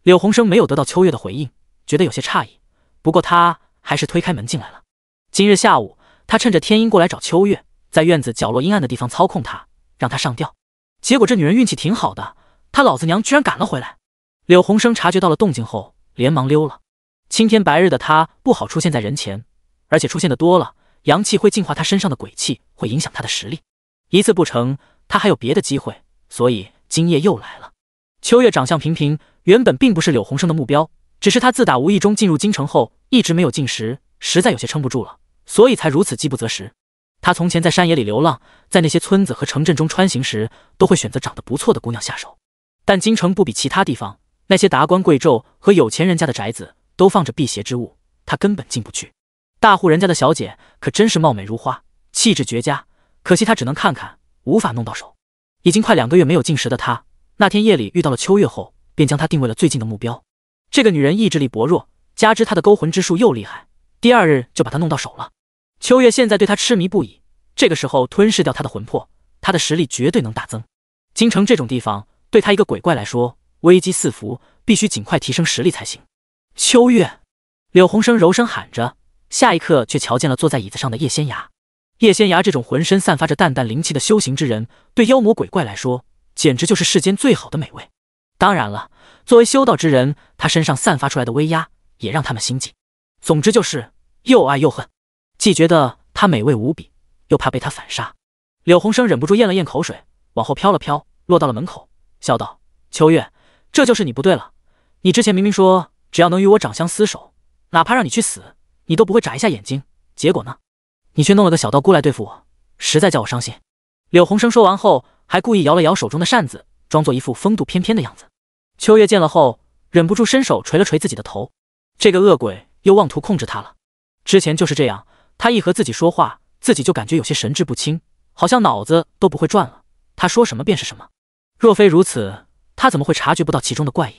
柳鸿生没有得到秋月的回应，觉得有些诧异，不过他还是推开门进来了。今日下午，他趁着天阴过来找秋月，在院子角落阴暗的地方操控她，让她上吊。结果这女人运气挺好的，她老子娘居然赶了回来。柳鸿生察觉到了动静后，连忙溜了。青天白日的他不好出现在人前，而且出现的多了，阳气会净化他身上的鬼气，会影响他的实力。一次不成，他还有别的机会，所以今夜又来了。秋月长相平平，原本并不是柳鸿生的目标，只是他自打无意中进入京城后，一直没有进食，实在有些撑不住了，所以才如此饥不择食。他从前在山野里流浪，在那些村子和城镇中穿行时，都会选择长得不错的姑娘下手。但京城不比其他地方，那些达官贵胄和有钱人家的宅子都放着辟邪之物，他根本进不去。大户人家的小姐可真是貌美如花，气质绝佳，可惜他只能看看，无法弄到手。已经快2个月没有进食的他，那天夜里遇到了秋月后，便将她定为了最近的目标。这个女人意志力薄弱，加之她的勾魂之术又厉害，第2日就把她弄到手了。秋月现在对她痴迷不已，这个时候吞噬掉他的魂魄，他的实力绝对能大增。京城这种地方，对他一个鬼怪来说，危机四伏，必须尽快提升实力才行。秋月，柳红生柔声喊着，下一刻却瞧见了坐在椅子上的叶仙涯。叶仙涯这种浑身散发着淡淡灵气的修行之人，对妖魔鬼怪来说，简直就是世间最好的美味。当然了，作为修道之人，他身上散发出来的威压也让他们心悸。总之就是又爱又恨，既觉得他美味无比，又怕被他反杀。柳红生忍不住咽了咽口水，往后飘了飘，落到了门口，笑道：“秋月，这就是你不对了。你之前明明说只要能与我长相厮守，哪怕让你去死，你都不会眨一下眼睛。结果呢？你却弄了个小道姑来对付我，实在叫我伤心。”柳红生说完后，还故意摇了摇手中的扇子，装作一副风度翩翩的样子。秋月见了后，忍不住伸手捶了捶自己的头。这个恶鬼又妄图控制他了。之前就是这样，他一和自己说话，自己就感觉有些神志不清，好像脑子都不会转了，他说什么便是什么。若非如此，他怎么会察觉不到其中的怪异？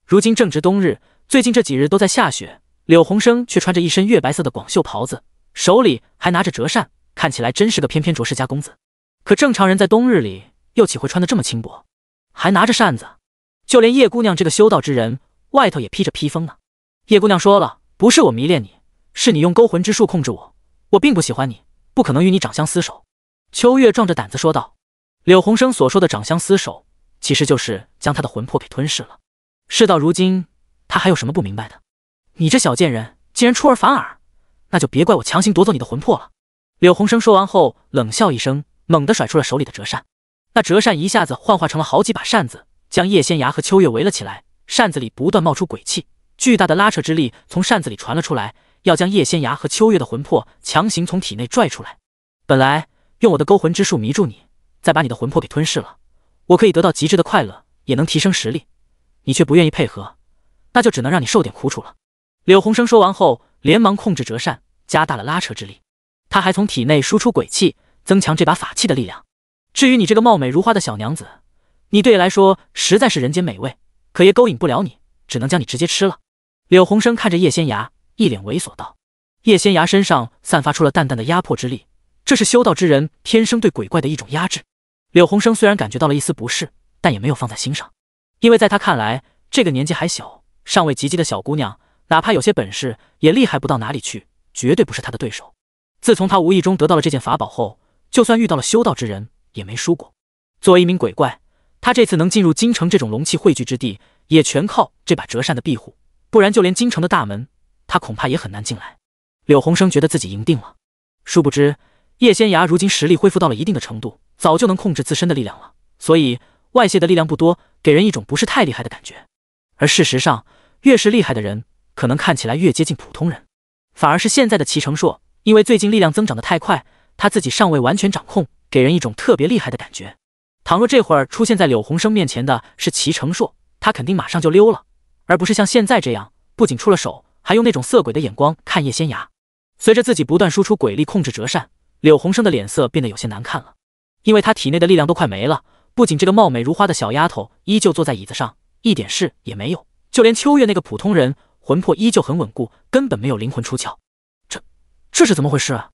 如今正值冬日，最近这几日都在下雪，柳红生却穿着一身月白色的广袖袍子，手里还拿着折扇，看起来真是个翩翩着世家公子。可正常人在冬日里又岂会穿得这么轻薄，还拿着扇子？就连叶姑娘这个修道之人，外头也披着披风呢。叶姑娘说了，不是我迷恋你，是你用勾魂之术控制我，我并不喜欢你，不可能与你长相厮守。秋月壮着胆子说道。柳红生所说的长相厮守，其实就是将他的魂魄给吞噬了。事到如今，他还有什么不明白的？你这小贱人，竟然出尔反尔，那就别怪我强行夺走你的魂魄了。柳红生说完后，冷笑一声，猛地甩出了手里的折扇。那折扇一下子幻化成了好几把扇子，将叶仙涯和秋月围了起来。扇子里不断冒出鬼气，巨大的拉扯之力从扇子里传了出来，要将叶仙涯和秋月的魂魄强行从体内拽出来。本来用我的勾魂之术迷住你，再把你的魂魄给吞噬了，我可以得到极致的快乐，也能提升实力。你却不愿意配合，那就只能让你受点苦楚了。柳红生说完后，连忙控制折扇，加大了拉扯之力。他还从体内输出鬼气，增强这把法器的力量。至于你这个貌美如花的小娘子，你对爷来说实在是人间美味，可爷勾引不了你，只能将你直接吃了。柳红生看着叶仙涯，一脸猥琐道。叶仙涯身上散发出了淡淡的压迫之力，这是修道之人天生对鬼怪的一种压制。柳红生虽然感觉到了一丝不适，但也没有放在心上，因为在他看来，这个年纪还小，尚未及笄的小姑娘，哪怕有些本事，也厉害不到哪里去，绝对不是他的对手。自从他无意中得到了这件法宝后，就算遇到了修道之人，也没输过。作为一名鬼怪，他这次能进入京城这种龙气汇聚之地，也全靠这把折扇的庇护，不然就连京城的大门，他恐怕也很难进来。柳红生觉得自己赢定了，殊不知叶仙涯如今实力恢复到了一定的程度，早就能控制自身的力量了，所以外泄的力量不多，给人一种不是太厉害的感觉。而事实上，越是厉害的人，可能看起来越接近普通人。反而是现在的齐成硕，因为最近力量增长得太快，他自己尚未完全掌控，给人一种特别厉害的感觉。倘若这会儿出现在柳红生面前的是齐成硕，他肯定马上就溜了，而不是像现在这样，不仅出了手，还用那种色鬼的眼光看叶仙涯。随着自己不断输出鬼力控制折扇，柳红生的脸色变得有些难看了，因为他体内的力量都快没了。不仅这个貌美如花的小丫头依旧坐在椅子上，一点事也没有，就连秋月那个普通人魂魄依旧很稳固，根本没有灵魂出窍。这是怎么回事啊？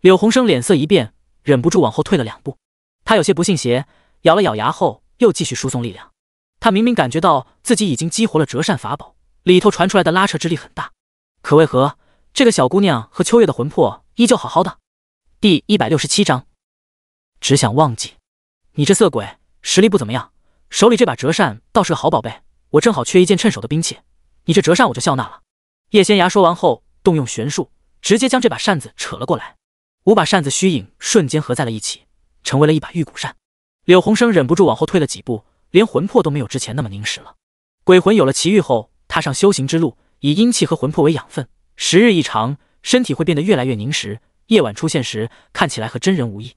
柳红生脸色一变，忍不住往后退了2步。他有些不信邪，咬了咬牙后又继续输送力量。他明明感觉到自己已经激活了折扇法宝，里头传出来的拉扯之力很大，可为何这个小姑娘和秋月的魂魄依旧好好的？第167章，只想忘记。你这色鬼实力不怎么样，手里这把折扇倒是个好宝贝，我正好缺一件趁手的兵器，你这折扇我就笑纳了。叶仙涯说完后，动用玄术，直接将这把扇子扯了过来。5把扇子虚影瞬间合在了一起，成为了一把玉骨扇。柳红生忍不住往后退了几步，连魂魄都没有之前那么凝实了。鬼魂有了奇遇后，踏上修行之路，以阴气和魂魄为养分，时日一长，身体会变得越来越凝实，夜晚出现时看起来和真人无异。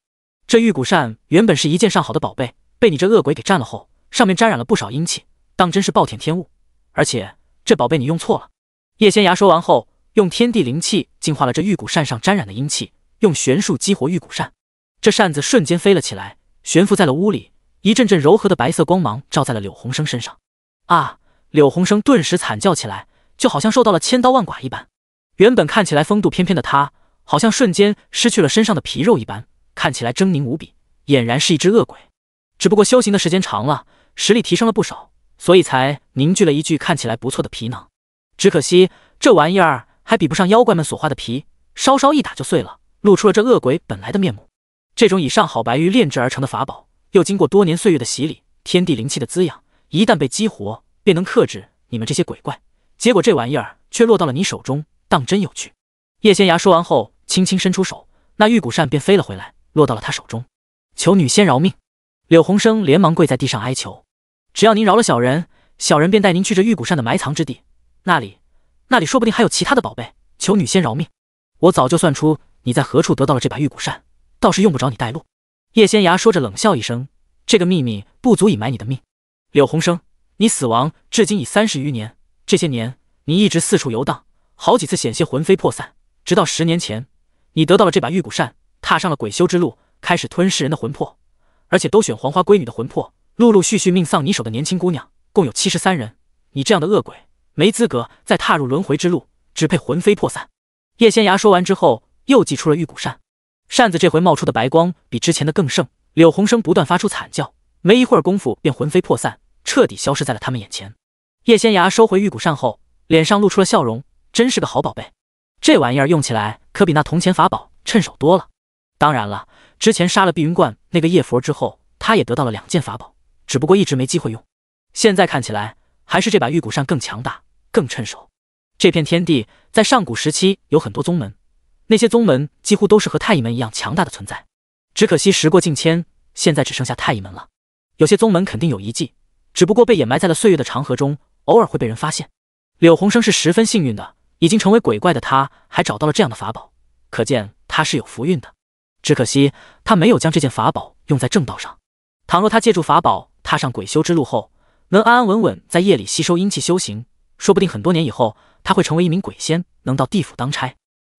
这玉骨扇原本是一件上好的宝贝，被你这恶鬼给占了后，上面沾染了不少阴气，当真是暴殄天物。而且这宝贝你用错了。叶仙涯说完后，用天地灵气净化了这玉骨扇上沾染的阴气，用玄术激活玉骨扇。这扇子瞬间飞了起来，悬浮在了屋里，一阵阵柔和的白色光芒照在了柳红生身上。啊！柳红生顿时惨叫起来，就好像受到了千刀万剐一般。原本看起来风度翩翩的他，好像瞬间失去了身上的皮肉一般，看起来狰狞无比，俨然是一只恶鬼。只不过修行的时间长了，实力提升了不少，所以才凝聚了一具看起来不错的皮囊。只可惜这玩意儿还比不上妖怪们所画的皮，稍稍一打就碎了，露出了这恶鬼本来的面目。这种以上好白玉炼制而成的法宝，又经过多年岁月的洗礼，天地灵气的滋养，一旦被激活，便能克制你们这些鬼怪。结果这玩意儿却落到了你手中，当真有趣。叶仙崖说完后，轻轻伸出手，那玉骨扇便飞了回来，落到了他手中。求女仙饶命！柳鸿生连忙跪在地上哀求：“只要您饶了小人，小人便带您去这玉骨扇的埋藏之地，那里说不定还有其他的宝贝。求女仙饶命！我早就算出你在何处得到了这把玉骨扇，倒是用不着你带路。”叶仙崖说着冷笑一声：“这个秘密不足以埋你的命。柳鸿生，你死亡至今已30余年，这些年你一直四处游荡，好几次险些魂飞魄散，直到10年前，你得到了这把玉骨扇，踏上了鬼修之路，开始吞噬人的魂魄，而且都选黄花闺女的魂魄，陆陆续续命丧你手的年轻姑娘共有73人。你这样的恶鬼，没资格再踏入轮回之路，只配魂飞魄散。”叶仙崖说完之后，又祭出了玉骨扇，扇子这回冒出的白光比之前的更盛，柳鸿生不断发出惨叫，没一会儿功夫便魂飞魄散，彻底消失在了他们眼前。叶仙崖收回玉骨扇后，脸上露出了笑容，真是个好宝贝，这玩意儿用起来可比那铜钱法宝趁手多了。当然了，之前杀了碧云观那个夜佛之后，他也得到了2件法宝，只不过一直没机会用。现在看起来，还是这把玉骨扇更强大，更趁手。这片天地在上古时期有很多宗门，那些宗门几乎都是和太乙门一样强大的存在。只可惜时过境迁，现在只剩下太乙门了。有些宗门肯定有遗迹，只不过被掩埋在了岁月的长河中，偶尔会被人发现。柳鸿生是十分幸运的，已经成为鬼怪的他还找到了这样的法宝，可见他是有福运的。只可惜他没有将这件法宝用在正道上。倘若他借助法宝踏上鬼修之路后，能安安稳稳在夜里吸收阴气修行，说不定很多年以后他会成为一名鬼仙，能到地府当差。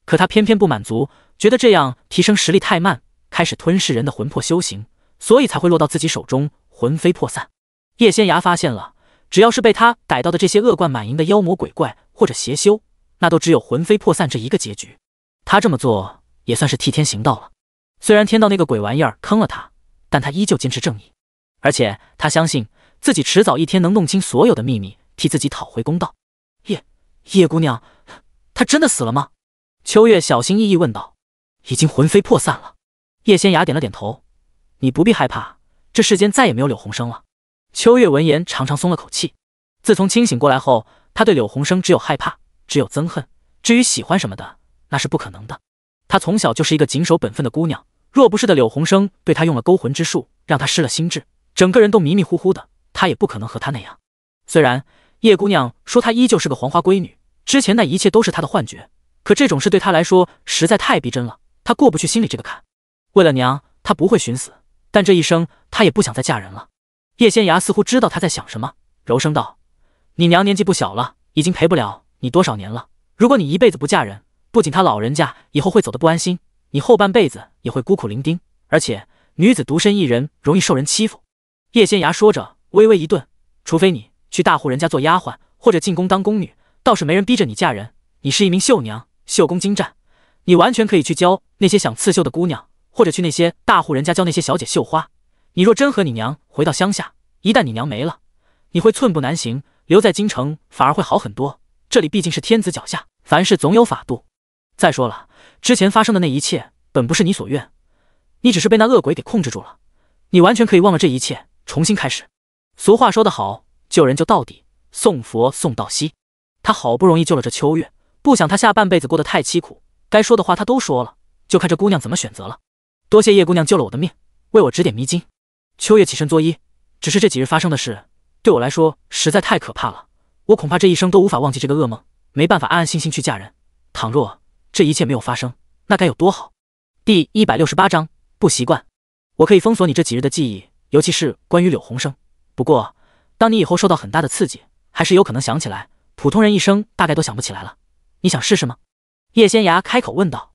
可他偏偏不满足，觉得这样提升实力太慢，开始吞噬人的魂魄修行，所以才会落到自己手中，魂飞魄散。叶仙崖发现了，只要是被他逮到的这些恶贯满盈的妖魔鬼怪或者邪修，那都只有魂飞魄散这一个结局。他这么做也算是替天行道了。虽然天道那个鬼玩意儿坑了他，但他依旧坚持正义，而且他相信自己迟早一天能弄清所有的秘密，替自己讨回公道。叶姑娘，她真的死了吗？秋月小心翼翼问道。已经魂飞魄散了。叶仙崖点了点头。你不必害怕，这世间再也没有柳鸿生了。秋月闻言长长松了口气。自从清醒过来后，他对柳鸿生只有害怕，只有憎恨，至于喜欢什么的，那是不可能的。他从小就是一个谨守本分的姑娘，若不是的柳鸿生对他用了勾魂之术，让他失了心智，整个人都迷迷糊糊的，他也不可能和他那样。虽然叶姑娘说她依旧是个黄花闺女，之前那一切都是她的幻觉，可这种事对她来说实在太逼真了，她过不去心里这个坎。为了娘，她不会寻死，但这一生她也不想再嫁人了。叶仙崖似乎知道她在想什么，柔声道：“你娘年纪不小了，已经陪不了你多少年了。如果你一辈子不嫁人，不仅她老人家以后会走得不安心，你后半辈子也会孤苦伶仃，而且女子独身一人容易受人欺负。”叶仙崖说着，微微一顿：“除非你去大户人家做丫鬟，或者进宫当宫女，倒是没人逼着你嫁人。你是一名绣娘，绣工精湛，你完全可以去教那些想刺绣的姑娘，或者去那些大户人家教那些小姐绣花。你若真和你娘回到乡下，一旦你娘没了，你会寸步难行，留在京城反而会好很多。这里毕竟是天子脚下，凡事总有法度。再说了，之前发生的那一切本不是你所愿，你只是被那恶鬼给控制住了。你完全可以忘了这一切，重新开始。俗话说得好，救人就到底，送佛送到西。他好不容易救了这秋月，不想他下半辈子过得太凄苦，该说的话他都说了，就看这姑娘怎么选择了。多谢叶姑娘救了我的命，为我指点迷津。秋月起身作揖，只是这几日发生的事，对我来说实在太可怕了，我恐怕这一生都无法忘记这个噩梦，没办法安安心心去嫁人。倘若这一切没有发生，那该有多好。第168章不习惯。我可以封锁你这几日的记忆，尤其是关于柳鸿生。不过当你以后受到很大的刺激，还是有可能想起来，普通人一生大概都想不起来了。你想试试吗？叶仙崖开口问道。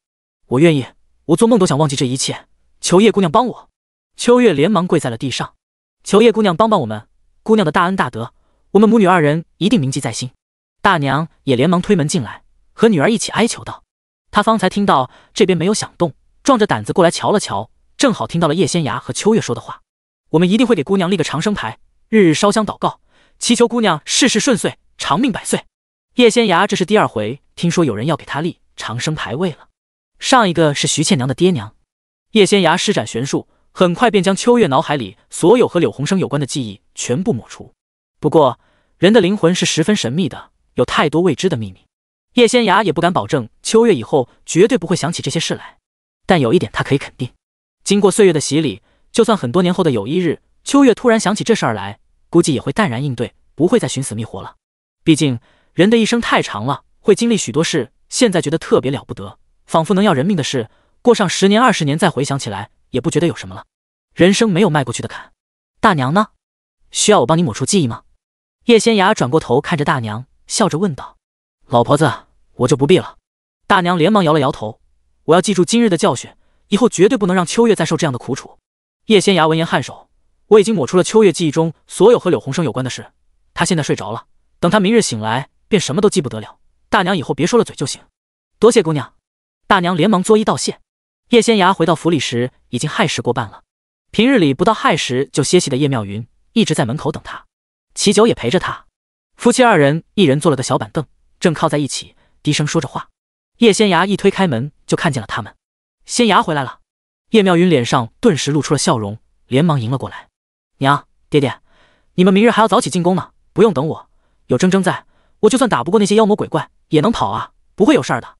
我愿意，我做梦都想忘记这一切，求叶姑娘帮我。秋月连忙跪在了地上，求叶姑娘帮帮我们，姑娘的大恩大德，我们母女2人一定铭记在心。大娘也连忙推门进来，和女儿一起哀求道。她方才听到这边没有响动，壮着胆子过来瞧了瞧，正好听到了叶仙芽和秋月说的话：“我们一定会给姑娘立个长生牌，日日烧香祷告，祈求姑娘事事顺遂，长命百岁。”叶仙芽这是第2回听说有人要给她立长生牌位了，上一个是徐倩娘的爹娘。叶仙芽施展玄术，很快便将秋月脑海里所有和柳鸿生有关的记忆全部抹除。不过，人的灵魂是十分神秘的，有太多未知的秘密。叶仙芽也不敢保证秋月以后绝对不会想起这些事来，但有一点他可以肯定，经过岁月的洗礼，就算很多年后的有一日，秋月突然想起这事儿来，估计也会淡然应对，不会再寻死觅活了。毕竟人的一生太长了，会经历许多事，现在觉得特别了不得，仿佛能要人命的事，过上10年20年再回想起来，也不觉得有什么了。人生没有迈过去的坎。大娘呢？需要我帮你抹除记忆吗？叶仙芽转过头看着大娘，笑着问道。老婆子，我就不必了。大娘连忙摇了摇头，我要记住今日的教训，以后绝对不能让秋月再受这样的苦楚。叶仙芽闻言颔首，我已经抹除了秋月记忆中所有和柳鸿生有关的事，他现在睡着了，等他明日醒来，便什么都记不得了。大娘以后别说了嘴就行。多谢姑娘。大娘连忙作揖道谢。叶仙芽回到府里时，已经亥时过半了。平日里不到亥时就歇息的叶妙云一直在门口等他，齐九也陪着他。夫妻2人一人坐了个小板凳，正靠在一起，低声说着话。叶仙芽一推开门，就看见了他们。仙芽回来了。叶妙云脸上顿时露出了笑容，连忙迎了过来。娘，爹爹，你们明日还要早起进宫呢，不用等我，有铮铮在，我就算打不过那些妖魔鬼怪，也能跑啊，不会有事儿的。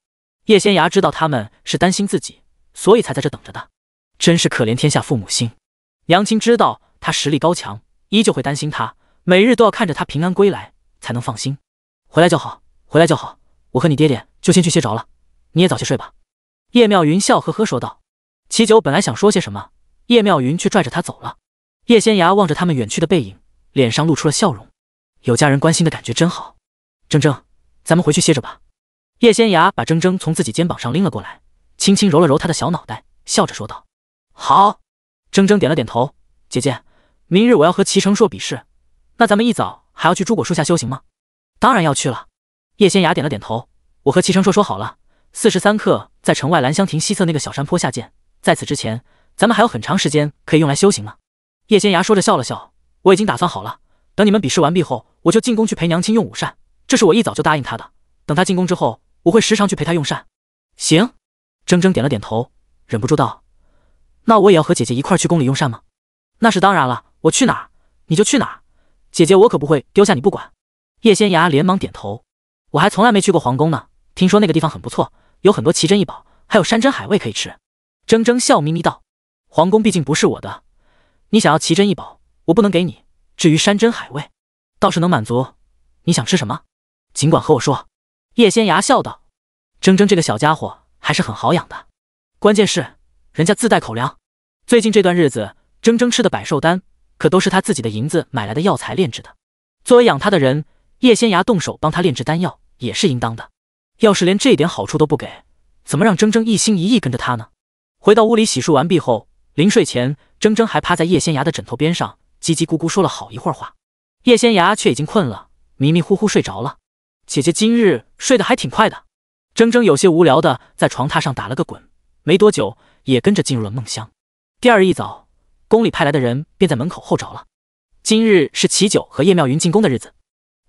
叶仙芽知道他们是担心自己，所以才在这等着的。真是可怜天下父母心。娘亲知道他实力高强，依旧会担心他，每日都要看着他平安归来，才能放心。回来就好，回来就好，我和你爹爹就先去歇着了，你也早些睡吧。叶妙云笑呵呵说道。齐九本来想说些什么，叶妙云却拽着他走了。叶仙芽望着他们远去的背影，脸上露出了笑容。有家人关心的感觉真好。铮铮，咱们回去歇着吧。叶仙芽把铮铮从自己肩膀上拎了过来，轻轻揉了揉他的小脑袋，笑着说道。好。铮铮点了点头。姐姐，明日我要和齐成硕比试，那咱们一早还要去朱果树下修行吗？当然要去了。叶仙芽点了点头。我和齐成硕说好了，43刻在城外兰香亭西侧那个小山坡下见，在此之前，咱们还有很长时间可以用来修行呢。叶仙芽说着笑了笑，我已经打算好了，等你们比试完毕后，我就进宫去陪娘亲用午膳，这是我一早就答应她的。等她进宫之后，我会时常去陪她用膳。行。铮铮点了点头，忍不住道，那我也要和姐姐一块去宫里用膳吗？那是当然了，我去哪儿你就去哪儿，姐姐我可不会丢下你不管。叶仙芽连忙点头。我还从来没去过皇宫呢，听说那个地方很不错，有很多奇珍异宝，还有山珍海味可以吃。铮铮笑眯眯道。皇宫毕竟不是我的，你想要奇珍异宝，我不能给你，至于山珍海味，倒是能满足。你想吃什么，尽管和我说。叶仙芽笑道。铮铮这个小家伙还是很好养的，关键是人家自带口粮。最近这段日子，铮铮吃的百寿丹可都是他自己的银子买来的药材炼制的。作为养他的人，叶仙芽动手帮他炼制丹药也是应当的。要是连这点好处都不给，怎么让铮铮一心一意跟着他呢？回到屋里洗漱完毕后，临睡前，铮铮还趴在叶仙芽的枕头边上，叽叽咕咕说了好一会儿话。叶仙芽却已经困了，迷迷糊糊睡着了。姐姐今日睡得还挺快的。铮铮有些无聊的在床榻上打了个滚，没多久也跟着进入了梦乡。第二日一早，宫里派来的人便在门口候着了。今日是齐九和叶妙云进宫的日子，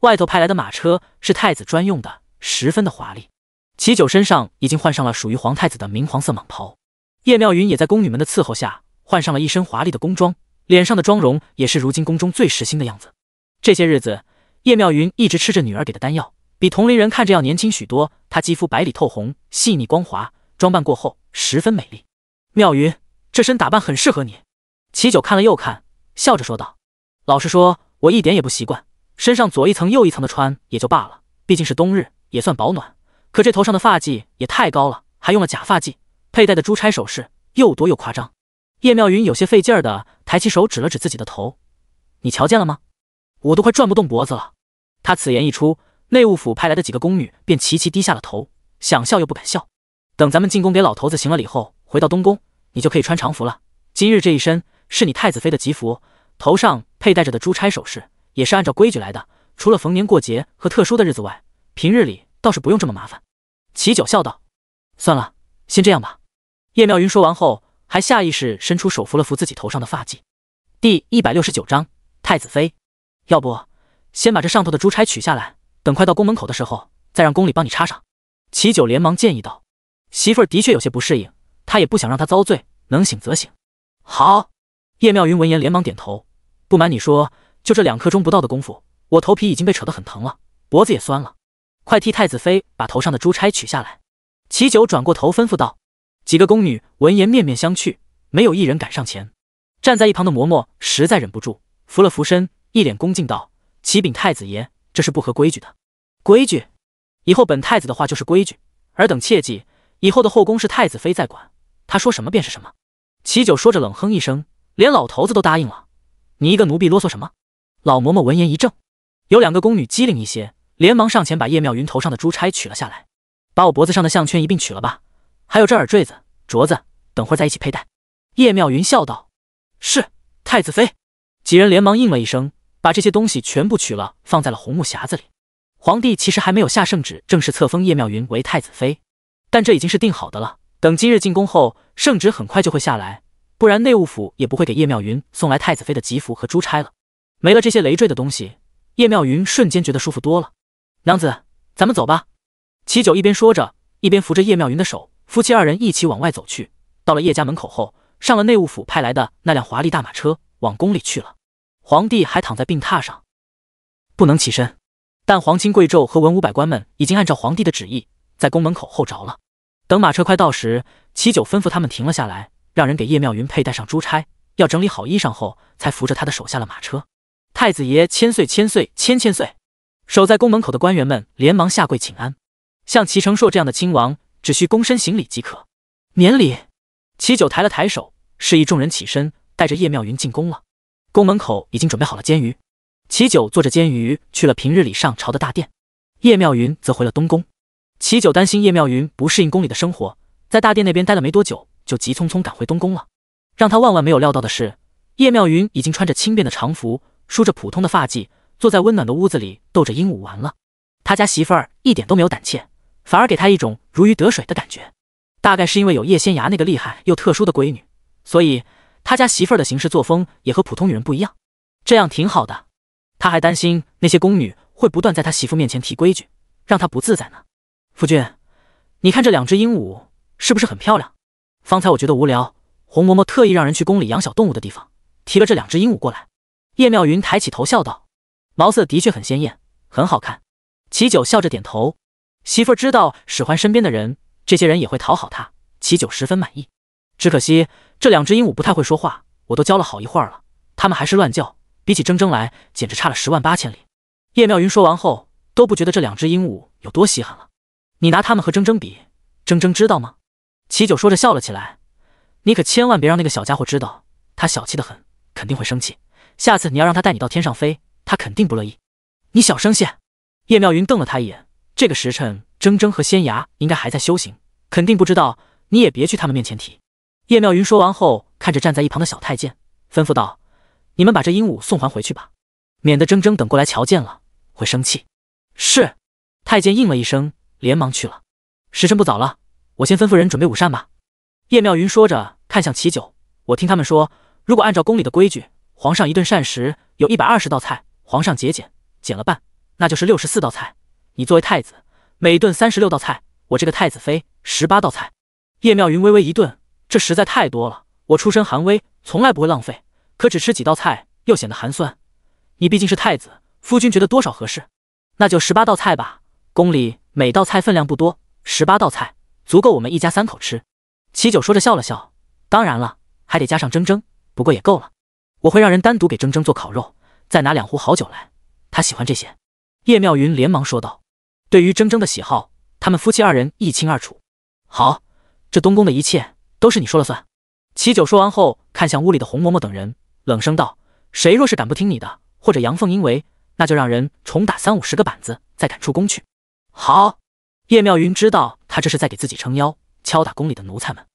外头派来的马车是太子专用的，十分的华丽。齐九身上已经换上了属于皇太子的明黄色蟒袍，叶妙云也在宫女们的伺候下换上了一身华丽的宫装，脸上的妆容也是如今宫中最时兴的样子。这些日子，叶妙云一直吃着女儿给的丹药，比同龄人看着要年轻许多。她肌肤白里透红，细腻光滑，装扮过后十分美丽。妙云，这身打扮很适合你。齐九看了又看，笑着说道。老实说，我一点也不习惯，身上左一层右一层的穿也就罢了，毕竟是冬日，也算保暖。可这头上的发髻也太高了，还用了假发髻，佩戴的珠钗首饰又多又夸张。叶妙云有些费劲儿的抬起手指了指自己的头，你瞧见了吗？我都快转不动脖子了。他此言一出，内务府派来的几个宫女便齐齐低下了头，想笑又不敢笑。等咱们进宫给老头子行了礼后，回到东宫，你就可以穿常服了。今日这一身是你太子妃的吉服，头上佩戴着的珠钗首饰也是按照规矩来的，除了逢年过节和特殊的日子外，平日里倒是不用这么麻烦。齐九笑道。算了，先这样吧。叶妙云说完后，还下意识伸出手扶了扶自己头上的发髻。第169章太子妃。要不先把这上头的珠钗取下来，等快到宫门口的时候，再让宫里帮你插上。齐九连忙建议道。媳妇儿的确有些不适应，他也不想让她遭罪，能醒则醒。好。叶妙云闻言连忙点头。不瞒你说，就这2刻钟不到的功夫，我头皮已经被扯得很疼了，脖子也酸了。快替太子妃把头上的珠钗取下来。齐九转过头吩咐道。几个宫女闻言面面相觑，没有一人敢上前。站在一旁的嬷嬷实在忍不住，扶了扶身，一脸恭敬道：启禀太子爷，这是不合规矩的。规矩？以后本太子的话就是规矩，尔等切记，以后的后宫是太子妃在管，他说什么便是什么。齐九说着冷哼一声，连老头子都答应了，你一个奴婢啰嗦什么？老嬷嬷闻言一怔，有2个宫女机灵一些，连忙上前把叶妙云头上的珠钗取了下来。把我脖子上的项圈一并取了吧，还有这耳坠子、镯子，等会儿再一起佩戴。叶妙云笑道。是，太子妃。几人连忙应了一声，把这些东西全部取了，放在了红木匣子里。皇帝其实还没有下圣旨正式册封叶妙云为太子妃，但这已经是定好的了。等今日进宫后，圣旨很快就会下来，不然内务府也不会给叶妙云送来太子妃的吉服和珠钗了。没了这些累赘的东西，叶妙云瞬间觉得舒服多了。娘子，咱们走吧。齐九一边说着，一边扶着叶妙云的手，夫妻2人一起往外走去。到了叶家门口后，上了内务府派来的那辆华丽大马车，往宫里去了。皇帝还躺在病榻上，不能起身，但皇亲贵胄和文武百官们已经按照皇帝的旨意，在宫门口候着了。等马车快到时，齐九吩咐他们停了下来，让人给叶妙云佩戴上珠钗，要整理好衣裳后，才扶着他的手下了马车。太子爷千岁千岁千千岁！守在宫门口的官员们连忙下跪请安。像齐成硕这样的亲王，只需躬身行礼即可。免礼。齐九抬了抬手，示意众人起身，带着叶妙云进宫了。宫门口已经准备好了煎鱼，齐九坐着煎鱼去了平日里上朝的大殿，叶妙云则回了东宫。齐九担心叶妙云不适应宫里的生活，在大殿那边待了没多久，就急匆匆赶回东宫了。让他万万没有料到的是，叶妙云已经穿着轻便的常服，梳着普通的发髻，坐在温暖的屋子里逗着鹦鹉玩了。他家媳妇儿一点都没有胆怯，反而给他一种如鱼得水的感觉。大概是因为有叶仙芽那个厉害又特殊的闺女，所以他家媳妇儿的行事作风也和普通女人不一样，这样挺好的。他还担心那些宫女会不断在他媳妇面前提规矩，让他不自在呢。夫君，你看这2只鹦鹉是不是很漂亮？方才我觉得无聊，红嬷嬷特意让人去宫里养小动物的地方，提了这2只鹦鹉过来。叶妙云抬起头笑道，毛色的确很鲜艳，很好看。齐九笑着点头，媳妇儿知道使唤身边的人，这些人也会讨好他，齐九十分满意。只可惜这2只鹦鹉不太会说话，我都教了好一会儿了，他们还是乱叫，比起铮铮来，简直差了10万8千里。叶妙云说完后，都不觉得这2只鹦鹉有多稀罕了。你拿他们和铮铮比，铮铮知道吗？齐九说着笑了起来。你可千万别让那个小家伙知道，他小气得很，肯定会生气。下次你要让他带你到天上飞，他肯定不乐意。你小声些。叶妙云瞪了他一眼，这个时辰铮铮和仙芽应该还在修行，肯定不知道，你也别去他们面前提。叶妙云说完后，看着站在一旁的小太监，吩咐道：你们把这鹦鹉送还回去吧，免得铮铮等过来瞧见了会生气。是。太监应了一声，连忙去了。时辰不早了，我先吩咐人准备午膳吧。叶妙云说着看向齐九，我听他们说，如果按照宫里的规矩，皇上一顿膳食有120道菜，皇上节俭，减了半，那就是64道菜。你作为太子，每顿36道菜，我这个太子妃18道菜。叶妙云微微一顿，这实在太多了，我出身寒微，从来不会浪费，可只吃几道菜又显得寒酸。你毕竟是太子，夫君觉得多少合适？那就18道菜吧，宫里每道菜分量不多，18道菜足够我们一家3口吃。齐九说着笑了笑，当然了，还得加上铮铮，不过也够了。我会让人单独给铮铮做烤肉，再拿2壶好酒来，他喜欢这些。叶妙云连忙说道。对于铮铮的喜好，他们夫妻2人一清二楚。好，这东宫的一切都是你说了算。齐九说完后，看向屋里的红嬷嬷等人，冷声道：谁若是敢不听你的，或者阳奉阴违，那就让人重打30-50个板子，再赶出宫去。好。叶妙云知道他这是在给自己撑腰，敲打宫里的奴才们，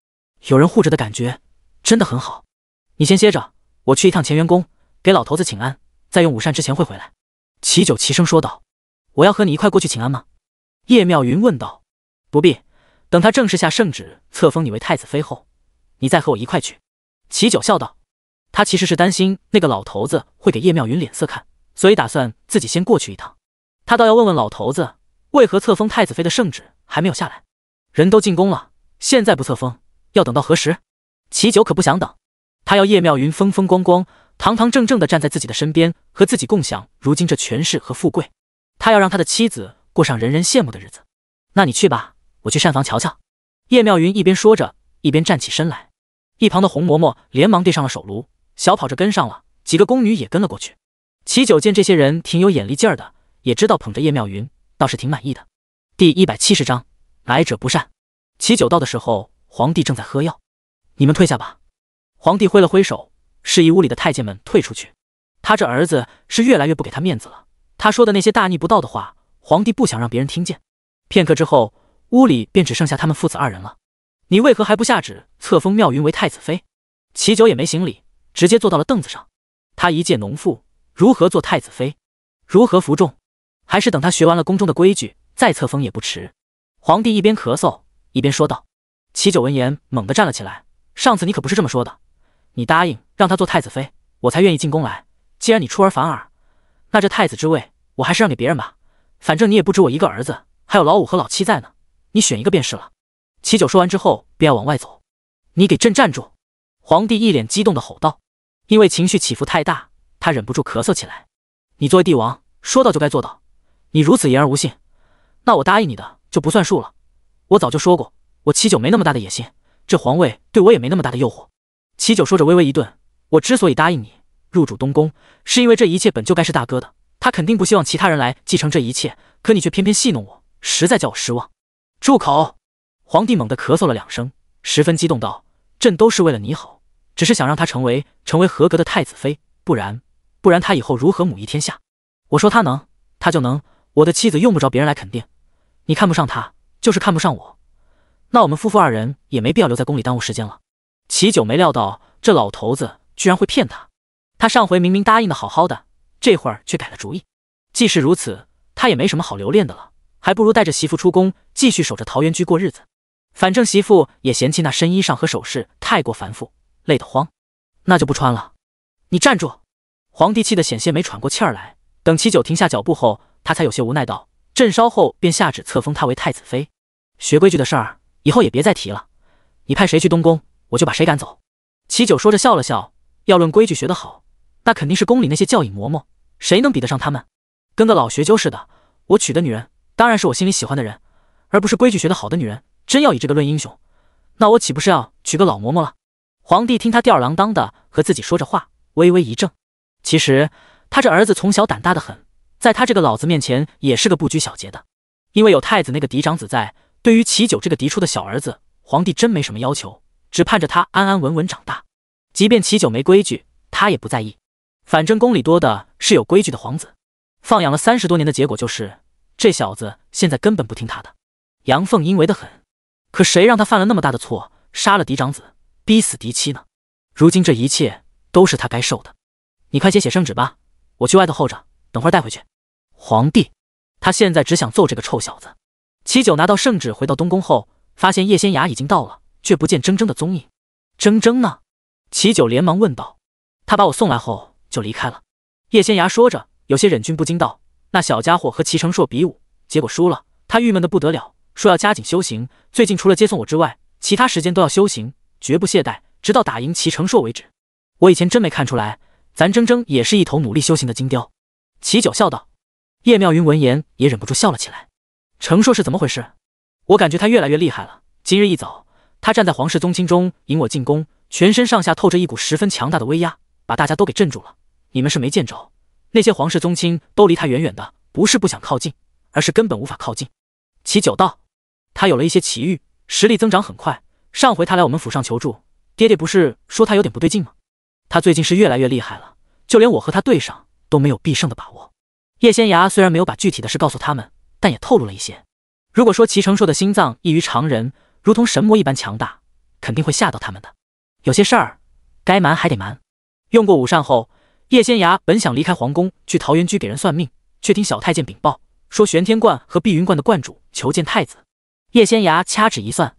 有人护着的感觉真的很好。你先歇着，我去一趟乾元宫，给老头子请安，在用午膳之前会回来。齐九齐声说道。我要和你一块过去请安吗？叶妙云问道。不必，等他正式下圣旨册封你为太子妃后，你再和我一块去。齐九笑道。他其实是担心那个老头子会给叶妙云脸色看，所以打算自己先过去一趟。他倒要问问老头子，为何册封太子妃的圣旨还没有下来？人都进宫了，现在不册封，要等到何时？齐九可不想等，他要叶妙云风风光光、堂堂正正地站在自己的身边，和自己共享如今这权势和富贵。他要让他的妻子过上人人羡慕的日子。那你去吧，我去膳房瞧瞧。叶妙云一边说着，一边站起身来。一旁的红嬷嬷连忙递上了手炉，小跑着跟上了，几个宫女也跟了过去。齐九见这些人挺有眼力劲儿的，也知道捧着叶妙云，倒是挺满意的。第170章，来者不善。齐九到的时候，皇帝正在喝药。你们退下吧。皇帝挥了挥手，示意屋里的太监们退出去。他这儿子是越来越不给他面子了，他说的那些大逆不道的话，皇帝不想让别人听见。片刻之后，屋里便只剩下他们父子2人了。你为何还不下旨册封妙云为太子妃？齐九也没行礼，直接坐到了凳子上。他一介农妇，如何做太子妃？如何服众？还是等他学完了宫中的规矩，再册封也不迟。皇帝一边咳嗽一边说道。齐九闻言猛地站了起来，上次你可不是这么说的，你答应让他做太子妃，我才愿意进宫来。既然你出尔反尔，那这太子之位我还是让给别人吧，反正你也不止我一个儿子，还有老五和老七在呢，你选一个便是了。齐九说完之后便要往外走。你给朕站住！皇帝一脸激动地吼道。因为情绪起伏太大，他忍不住咳嗽起来。你作为帝王，说到就该做到，你如此言而无信，那我答应你的就不算数了。我早就说过，我齐九没那么大的野心，这皇位对我也没那么大的诱惑。齐九说着微微一顿，我之所以答应你入主东宫，是因为这一切本就该是大哥的，他肯定不希望其他人来继承这一切，可你却偏偏戏弄我，实在叫我失望。住口！皇帝猛地咳嗽了2声，十分激动道：朕都是为了你好，只是想让他成为合格的太子妃，不然他以后如何母仪天下？我说他能，他就能，我的妻子用不着别人来肯定。你看不上他，就是看不上我，那我们夫妇2人也没必要留在宫里耽误时间了。齐九没料到这老头子居然会骗他，他上回明明答应的好好的，这会儿却改了主意。既是如此，他也没什么好留恋的了，还不如带着媳妇出宫，继续守着桃源居过日子。反正媳妇也嫌弃那身衣裳和首饰太过繁复，累得慌，那就不穿了。你站住！皇帝气得险些没喘过气儿来。等齐九停下脚步后，他才有些无奈道：朕稍后便下旨册封她为太子妃。学规矩的事儿以后也别再提了，你派谁去东宫，我就把谁赶走。齐九说着笑了笑，要论规矩学得好，那肯定是宫里那些教引嬷嬷，谁能比得上他们？跟个老学究似的，我娶的女人当然是我心里喜欢的人，而不是规矩学得好的女人。真要以这个论英雄，那我岂不是要娶个老嬷嬷了？皇帝听他吊儿郎当的和自己说着话，微微一怔。其实他这儿子从小胆大得很，在他这个老子面前也是个不拘小节的。因为有太子那个嫡长子在，对于齐九这个嫡出的小儿子，皇帝真没什么要求，只盼着他安安稳稳长大。即便齐九没规矩，他也不在意，反正宫里多的是有规矩的皇子。放养了30多年的结果就是，这小子现在根本不听他的，阳奉阴违得很。可谁让他犯了那么大的错，杀了嫡长子，逼死嫡妻呢？如今这一切都是他该受的。你快写圣旨吧，我去外头候着，等会儿带回去。皇帝，他现在只想揍这个臭小子。齐九拿到圣旨回到东宫后，发现叶仙雅已经到了，却不见铮铮的踪影。铮铮呢？齐九连忙问道。他把我送来后就离开了。叶仙雅说着，有些忍俊不禁道：那小家伙和齐成硕比武，结果输了，他郁闷得不得了，说要加紧修行，最近除了接送我之外，其他时间都要修行，绝不懈怠，直到打赢齐成硕为止。我以前真没看出来，咱铮铮也是一头努力修行的金雕。齐九笑道。叶妙云闻言也忍不住笑了起来。成硕是怎么回事？我感觉他越来越厉害了。今日一早，他站在皇室宗亲中引我进宫，全身上下透着一股十分强大的威压，把大家都给镇住了。你们是没见着，那些皇室宗亲都离他远远的，不是不想靠近，而是根本无法靠近。齐九道。他有了一些奇遇，实力增长很快。上回他来我们府上求助，爹爹不是说他有点不对劲吗？他最近是越来越厉害了，就连我和他对上都没有必胜的把握。叶仙牙虽然没有把具体的事告诉他们，但也透露了一些。如果说齐成硕的心脏异于常人，如同神魔一般强大，肯定会吓到他们的。有些事儿该瞒还得瞒。用过午膳后，叶仙牙本想离开皇宫去桃源居给人算命，却听小太监禀报说玄天观和碧云观的观主求见太子。叶仙牙掐指一算，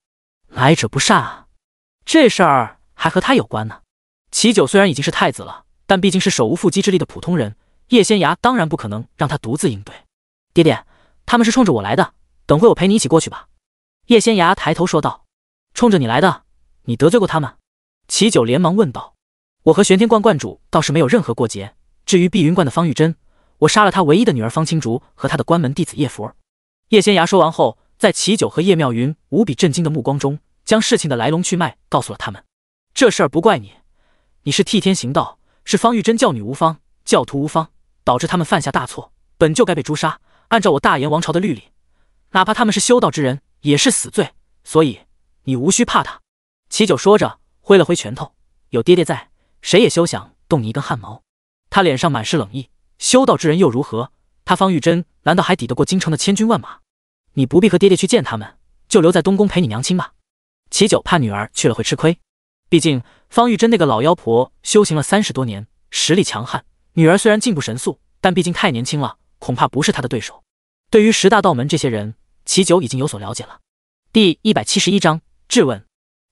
来者不善啊！这事儿还和他有关呢。齐九虽然已经是太子了，但毕竟是手无缚鸡之力的普通人，叶仙崖当然不可能让他独自应对。爹爹，他们是冲着我来的，等会我陪你一起过去吧。叶仙崖抬头说道。冲着你来的？你得罪过他们？齐九连忙问道。我和玄天观观主倒是没有任何过节，至于碧云观的方玉珍，我杀了他唯一的女儿方青竹和他的关门弟子叶佛。叶仙崖说完后，在齐九和叶妙云无比震惊的目光中，将事情的来龙去脉告诉了他们。这事儿不怪你，你是替天行道，是方玉珍教女无方，教徒无方，导致他们犯下大错，本就该被诛杀。按照我大炎王朝的律例，哪怕他们是修道之人，也是死罪，所以你无需怕他。齐九说着，挥了挥拳头，有爹爹在，谁也休想动你一根汗毛。他脸上满是冷意，修道之人又如何？他方玉珍难道还抵得过京城的千军万马？你不必和爹爹去见他们，就留在东宫陪你娘亲吧。齐九怕女儿去了会吃亏，毕竟方玉珍那个老妖婆修行了30多年，实力强悍，女儿虽然进步神速，但毕竟太年轻了，恐怕不是他的对手。对于10大道门这些人，齐九已经有所了解了。第171章质问。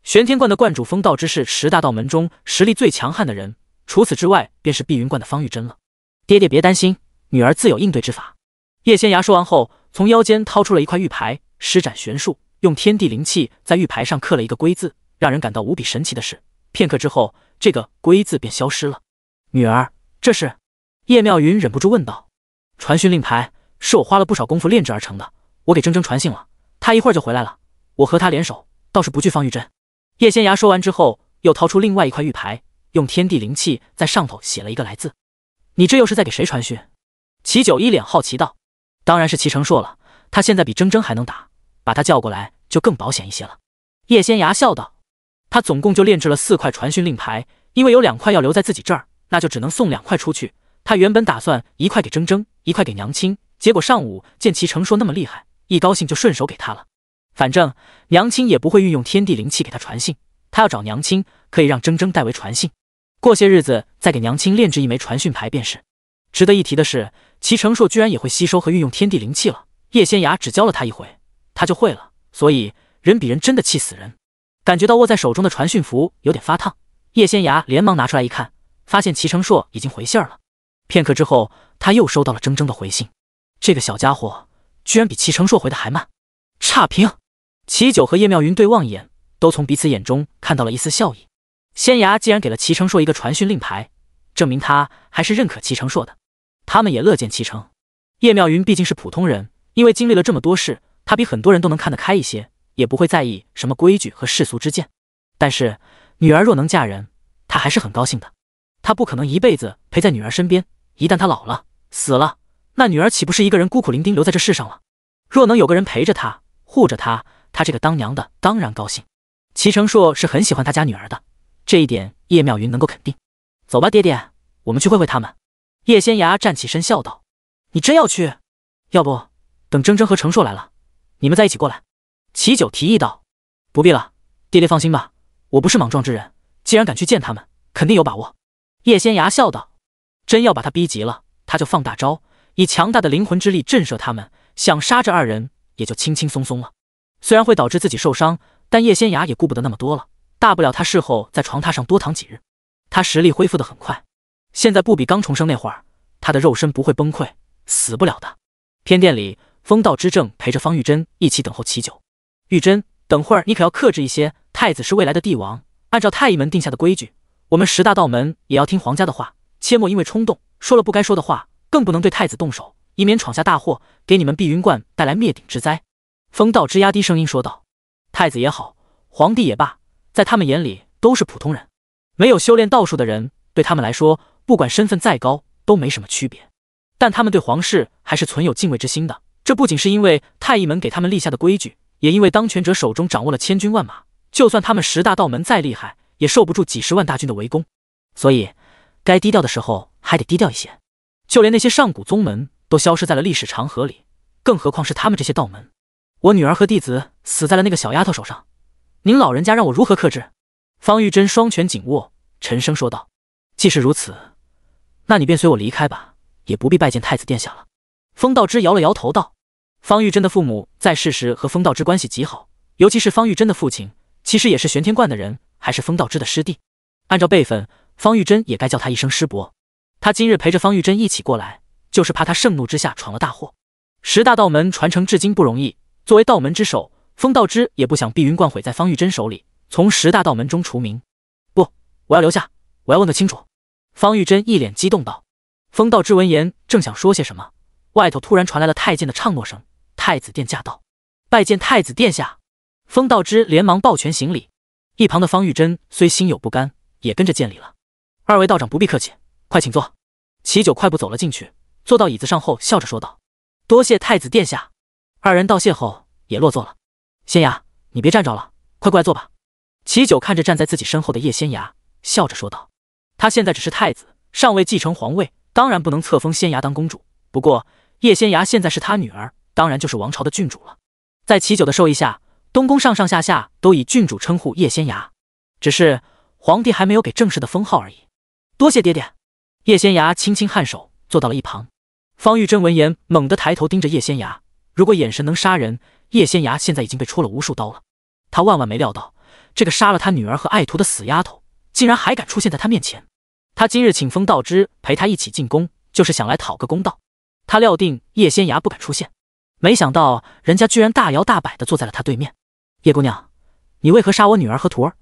玄天观的观主风道之是10大道门中实力最强悍的人，除此之外便是碧云观的方玉珍了。爹爹别担心，女儿自有应对之法。叶仙崖说完后，从腰间掏出了一块玉牌，施展玄术，用天地灵气在玉牌上刻了一个龟字。让人感到无比神奇的是，片刻之后，这个龟字便消失了。女儿，这是？叶妙云忍不住问道。传讯令牌是我花了不少功夫炼制而成的，我给铮铮传信了，他一会儿就回来了。我和他联手，倒是不惧方玉珍。叶仙崖说完之后，又掏出另外一块玉牌，用天地灵气在上头写了一个来字。你这又是在给谁传讯？齐九一脸好奇道。当然是齐成硕了，他现在比铮铮还能打，把他叫过来就更保险一些了。叶仙崖笑道。他总共就炼制了4块传讯令牌，因为有2块要留在自己这儿，那就只能送2块出去。他原本打算1块给铮铮，1块给娘亲，结果上午见齐成硕那么厉害，一高兴就顺手给他了。反正娘亲也不会运用天地灵气给他传信，他要找娘亲，可以让铮铮代为传信，过些日子再给娘亲炼制1枚传讯牌便是。值得一提的是，齐成硕居然也会吸收和运用天地灵气了，叶仙崖只教了他一回，他就会了，所以人比人真的气死人。感觉到握在手中的传讯符有点发烫，叶仙崖连忙拿出来一看，发现齐成硕已经回信了。片刻之后，他又收到了铮铮的回信，这个小家伙居然比齐成硕回的还慢，差评。齐九和叶妙云对望一眼，都从彼此眼中看到了一丝笑意。仙崖既然给了齐成硕一个传讯令牌，证明他还是认可齐成硕的，他们也乐见其成。叶妙云毕竟是普通人，因为经历了这么多事，他比很多人都能看得开一些，也不会在意什么规矩和世俗之见。但是女儿若能嫁人，他还是很高兴的。他不可能一辈子陪在女儿身边，一旦他老了死了，那女儿岂不是一个人孤苦伶仃留在这世上了？若能有个人陪着他护着他，他这个当娘的当然高兴。齐成硕是很喜欢他家女儿的，这一点叶妙云能够肯定。走吧爹爹，我们去会会他们。叶仙崖站起身笑道。你真要去？要不等铮铮和成硕来了，你们再一起过来。齐九提议道。不必了，爹爹放心吧，我不是莽撞之人，既然敢去见他们，肯定有把握。叶仙崖笑道。真要把他逼急了，他就放大招，以强大的灵魂之力震慑他们，想杀这2人也就轻轻松松了。虽然会导致自己受伤，但叶仙崖也顾不得那么多了，大不了他事后在床榻上多躺几日。他实力恢复得很快，现在不比刚重生那会儿，他的肉身不会崩溃，死不了的。偏殿里，风道之正陪着方玉珍一起等候齐酒。玉珍，等会儿你可要克制一些，太子是未来的帝王，按照太医门定下的规矩，我们10大道门也要听皇家的话，切莫因为冲动说了不该说的话，更不能对太子动手，以免闯下大祸，给你们碧云观带来灭顶之灾。风道之压低声音说道。太子也好，皇帝也罢，在他们眼里都是普通人，没有修炼道术的人，对他们来说，不管身份再高都没什么区别。但他们对皇室还是存有敬畏之心的，这不仅是因为太医门给他们立下的规矩，也因为当权者手中掌握了千军万马，就算他们10大道门再厉害，也受不住几10万大军的围攻。所以该低调的时候还得低调一些，就连那些上古宗门都消失在了历史长河里，更何况是他们这些道门。我女儿和弟子死在了那个小丫头手上，您老人家让我如何克制？方玉珍双拳紧握，沉声说道。既是如此，那你便随我离开吧，也不必拜见太子殿下了。风道之摇了摇头道。方玉珍的父母在世时和风道之关系极好，尤其是方玉珍的父亲，其实也是玄天观的人，还是风道之的师弟。按照辈分，方玉珍也该叫他一声师伯。他今日陪着方玉珍一起过来，就是怕他盛怒之下闯了大祸。10大道门传承至今不容易，作为道门之首，风道之也不想碧云观毁在方玉珍手里，从10大道门中除名。不，我要留下，我要问个清楚。方玉珍一脸激动道。风道之闻言正想说些什么，外头突然传来了太监的唱诺声：“太子殿驾到，拜见太子殿下。”风道之连忙抱拳行礼。一旁的方玉珍虽心有不甘，也跟着见礼了。二位道长不必客气，快请坐。齐九快步走了进去，坐到椅子上后笑着说道：“多谢太子殿下。”二人道谢后也落座了。仙崖，你别站着了，快过来坐吧。齐九看着站在自己身后的叶仙崖，笑着说道：“他现在只是太子，尚未继承皇位，当然不能册封仙崖当公主。不过叶仙崖现在是他女儿，当然就是王朝的郡主了。”在齐九的授意下，东宫上上下下都以郡主称呼叶仙崖，只是皇帝还没有给正式的封号而已。多谢爹爹。叶仙崖轻轻颔首，坐到了一旁。方玉珍闻言猛地抬头盯着叶仙崖，如果眼神能杀人，叶仙崖现在已经被戳了无数刀了。他万万没料到，这个杀了他女儿和爱徒的死丫头竟然还敢出现在他面前。他今日请风道之陪他一起进宫，就是想来讨个公道。他料定叶仙崖不敢出现，没想到人家居然大摇大摆地坐在了他对面。叶姑娘，你为何杀我女儿和徒儿？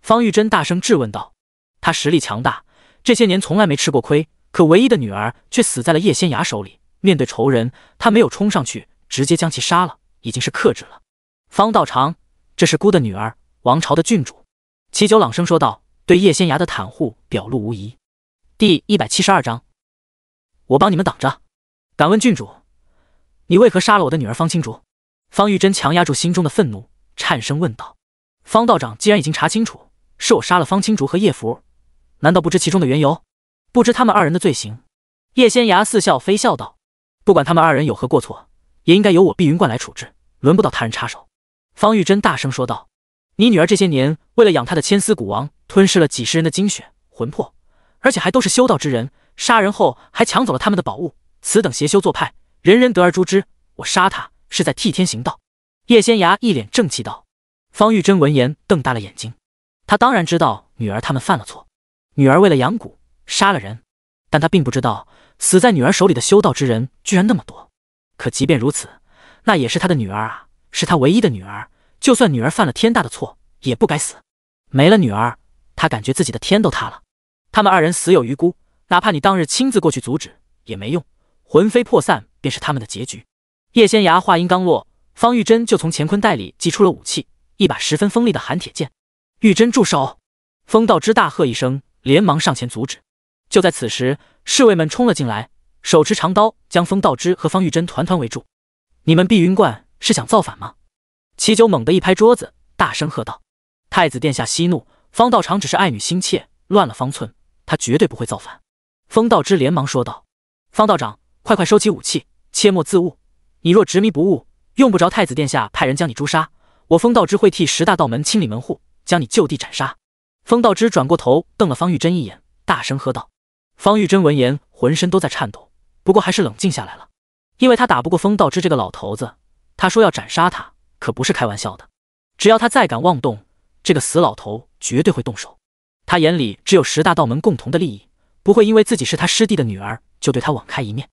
方玉珍大声质问道。他实力强大，这些年从来没吃过亏，可唯一的女儿却死在了叶仙崖手里。面对仇人，他没有冲上去直接将其杀了，已经是克制了。方道长，这是姑的女儿，王朝的郡主。齐九朗声说道，对叶仙崖的袒护表露无遗。第172章，我帮你们挡着。敢问郡主，你为何杀了我的女儿方青竹？方玉珍强压住心中的愤怒，颤声问道。方道长既然已经查清楚是我杀了方青竹和叶福，难道不知其中的缘由？不知他们二人的罪行？叶仙崖似笑非笑道，不管他们二人有何过错，也应该由我碧云观来处置，轮不到他人插手。方玉珍大声说道，你女儿这些年为了养她的千丝古王，吞噬了几十人的精血魂魄，而且还都是修道之人，杀人后还抢走了他们的宝物，此等邪修做派，人人得而诛之，我杀他是在替天行道。叶仙崖一脸正气道。方玉珍闻言瞪大了眼睛，他当然知道女儿他们犯了错，女儿为了养蛊杀了人，但他并不知道死在女儿手里的修道之人居然那么多。可即便如此，那也是他的女儿啊，是他唯一的女儿，就算女儿犯了天大的错，也不该死。没了女儿，他感觉自己的天都塌了。他们二人死有余辜，哪怕你当日亲自过去阻止也没用，魂飞魄散便是他们的结局。叶仙崖话音刚落，方玉珍就从乾坤袋里祭出了武器，一把十分锋利的寒铁剑。玉珍住手！风道之大喝一声，连忙上前阻止。就在此时，侍卫们冲了进来，手持长刀将风道之和方玉珍团团围住。你们碧云观是想造反吗？齐九猛地一拍桌子，大声喝道。太子殿下息怒，方道长只是爱女心切，乱了方寸，他绝对不会造反。风道之连忙说道。方道长，快收起武器，切莫自误。你若执迷不悟，用不着太子殿下派人将你诛杀，我风道之会替10大道门清理门户，将你就地斩杀。风道之转过头瞪了方玉珍一眼，大声喝道。方玉珍闻言浑身都在颤抖，不过还是冷静下来了，因为他打不过风道之这个老头子，他说要斩杀他可不是开玩笑的，只要他再敢妄动，这个死老头绝对会动手。他眼里只有10大道门共同的利益，不会因为自己是他师弟的女儿就对他网开一面。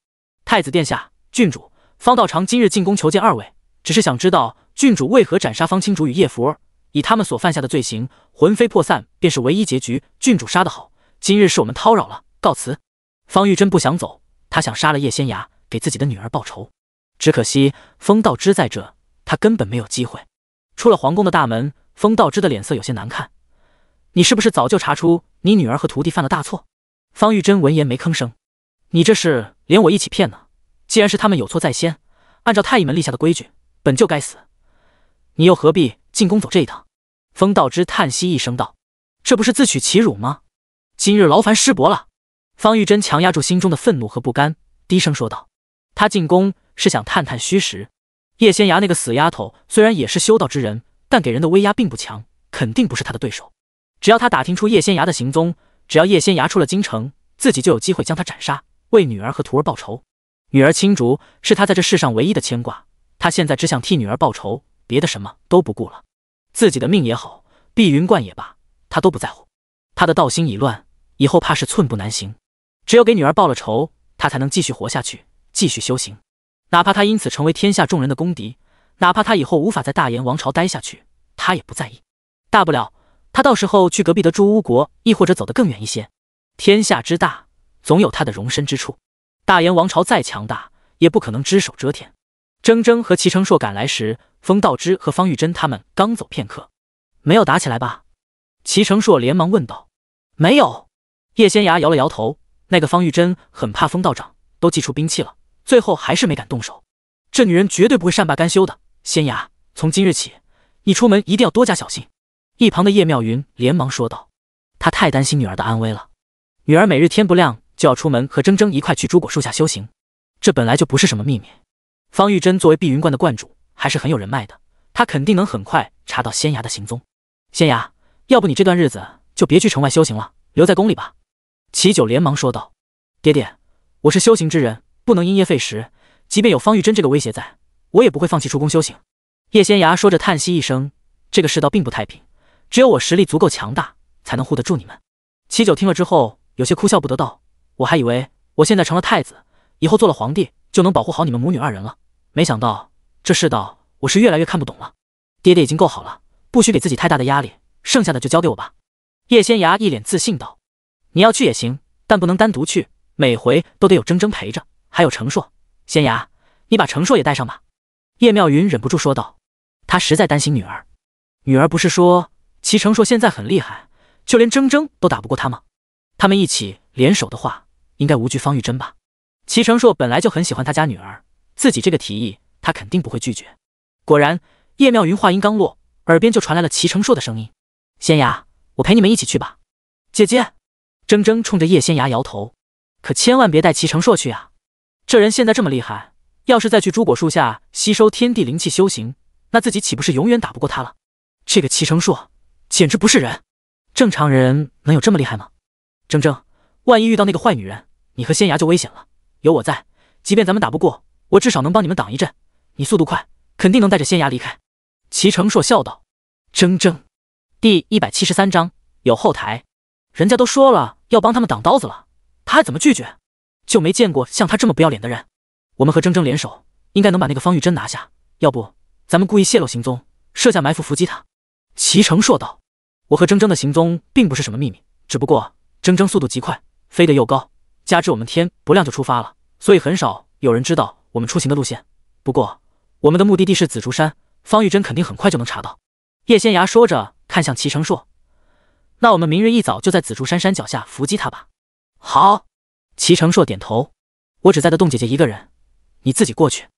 太子殿下，郡主，方道长今日进宫求见二位，只是想知道郡主为何斩杀方青竹与叶福儿，以他们所犯下的罪行，魂飞魄散便是唯一结局。郡主杀得好，今日是我们叨扰了，告辞。方玉珍不想走，他想杀了叶仙崖，给自己的女儿报仇。只可惜风道之在这，他根本没有机会。出了皇宫的大门，风道之的脸色有些难看。你是不是早就查出你女儿和徒弟犯了大错？方玉珍闻言没吭声。你这是连我一起骗呢？既然是他们有错在先，按照太医们立下的规矩，本就该死，你又何必进宫走这一趟？风道之叹息一声道：“这不是自取其辱吗？今日劳烦师伯了。”方玉珍强压住心中的愤怒和不甘，低声说道：“他进宫是想探探虚实。叶仙崖那个死丫头虽然也是修道之人，但给人的威压并不强，肯定不是他的对手。只要他打听出叶仙崖的行踪，只要叶仙崖出了京城，自己就有机会将他斩杀，为女儿和徒儿报仇。女儿青竹是他在这世上唯一的牵挂，他现在只想替女儿报仇，别的什么都不顾了。自己的命也好，碧云观也罢，他都不在乎。他的道心已乱，以后怕是寸步难行。只有给女儿报了仇，他才能继续活下去，继续修行。哪怕他因此成为天下众人的公敌，哪怕他以后无法在大炎王朝待下去，他也不在意。大不了他到时候去隔壁的朱巫国，亦或者走得更远一些。天下之大，总有他的容身之处。大炎王朝再强大，也不可能只手遮天。铮铮和齐成硕赶来时，风道之和方玉珍他们刚走片刻。没有打起来吧？齐成硕连忙问道。没有。叶仙崖摇了摇头。那个方玉珍很怕风道长，都祭出兵器了，最后还是没敢动手。这女人绝对不会善罢甘休的。仙崖，从今日起，你出门一定要多加小心。一旁的叶妙云连忙说道。她太担心女儿的安危了。女儿每日天不亮就要出门和铮铮一块去朱果树下修行，这本来就不是什么秘密。方玉珍作为碧云观的观主，还是很有人脉的，她肯定能很快查到仙崖的行踪。仙崖，要不你这段日子就别去城外修行了，留在宫里吧。齐九连忙说道。爹爹，我是修行之人，不能因噎废食，即便有方玉珍这个威胁在，我也不会放弃出宫修行。叶仙崖说着叹息一声，这个世道并不太平，只有我实力足够强大，才能护得住你们。齐九听了之后有些哭笑不得道，我还以为我现在成了太子，以后做了皇帝就能保护好你们母女二人了，没想到这世道我是越来越看不懂了。爹爹已经够好了，不许给自己太大的压力，剩下的就交给我吧。叶仙崖一脸自信道。你要去也行，但不能单独去，每回都得有铮铮陪着，还有程硕。仙崖，你把程硕也带上吧。叶妙云忍不住说道。他实在担心女儿。女儿不是说齐程硕现在很厉害，就连铮铮都打不过他吗？他们一起联手的话，应该无惧方玉珍吧。齐程硕本来就很喜欢他家女儿，自己这个提议他肯定不会拒绝。果然，叶妙云话音刚落，耳边就传来了齐程硕的声音。仙崖，我陪你们一起去吧。姐姐。铮铮冲着叶仙崖摇头，可千万别带齐成硕去啊！这人现在这么厉害，要是再去朱果树下吸收天地灵气修行，那自己岂不是永远打不过他了？这个齐成硕简直不是人，正常人能有这么厉害吗？铮铮，万一遇到那个坏女人，你和仙崖就危险了。有我在，即便咱们打不过，我至少能帮你们挡一阵。你速度快，肯定能带着仙崖离开。齐成硕笑道。铮铮。第173章有后台。人家都说了要帮他们挡刀子了，他还怎么拒绝？就没见过像他这么不要脸的人。我们和铮铮联手，应该能把那个方玉珍拿下。要不咱们故意泄露行踪，设下埋伏伏击他。齐成硕道。我和铮铮的行踪并不是什么秘密，只不过铮铮速度极快，飞得又高，加之我们天不亮就出发了，所以很少有人知道我们出行的路线。不过我们的目的地是紫竹山，方玉珍肯定很快就能查到。叶仙崖说着看向齐成硕。那我们明日一早就在紫竹山山脚下伏击他吧。好。齐成硕点头。我只在的洞姐姐一个人，你自己过去。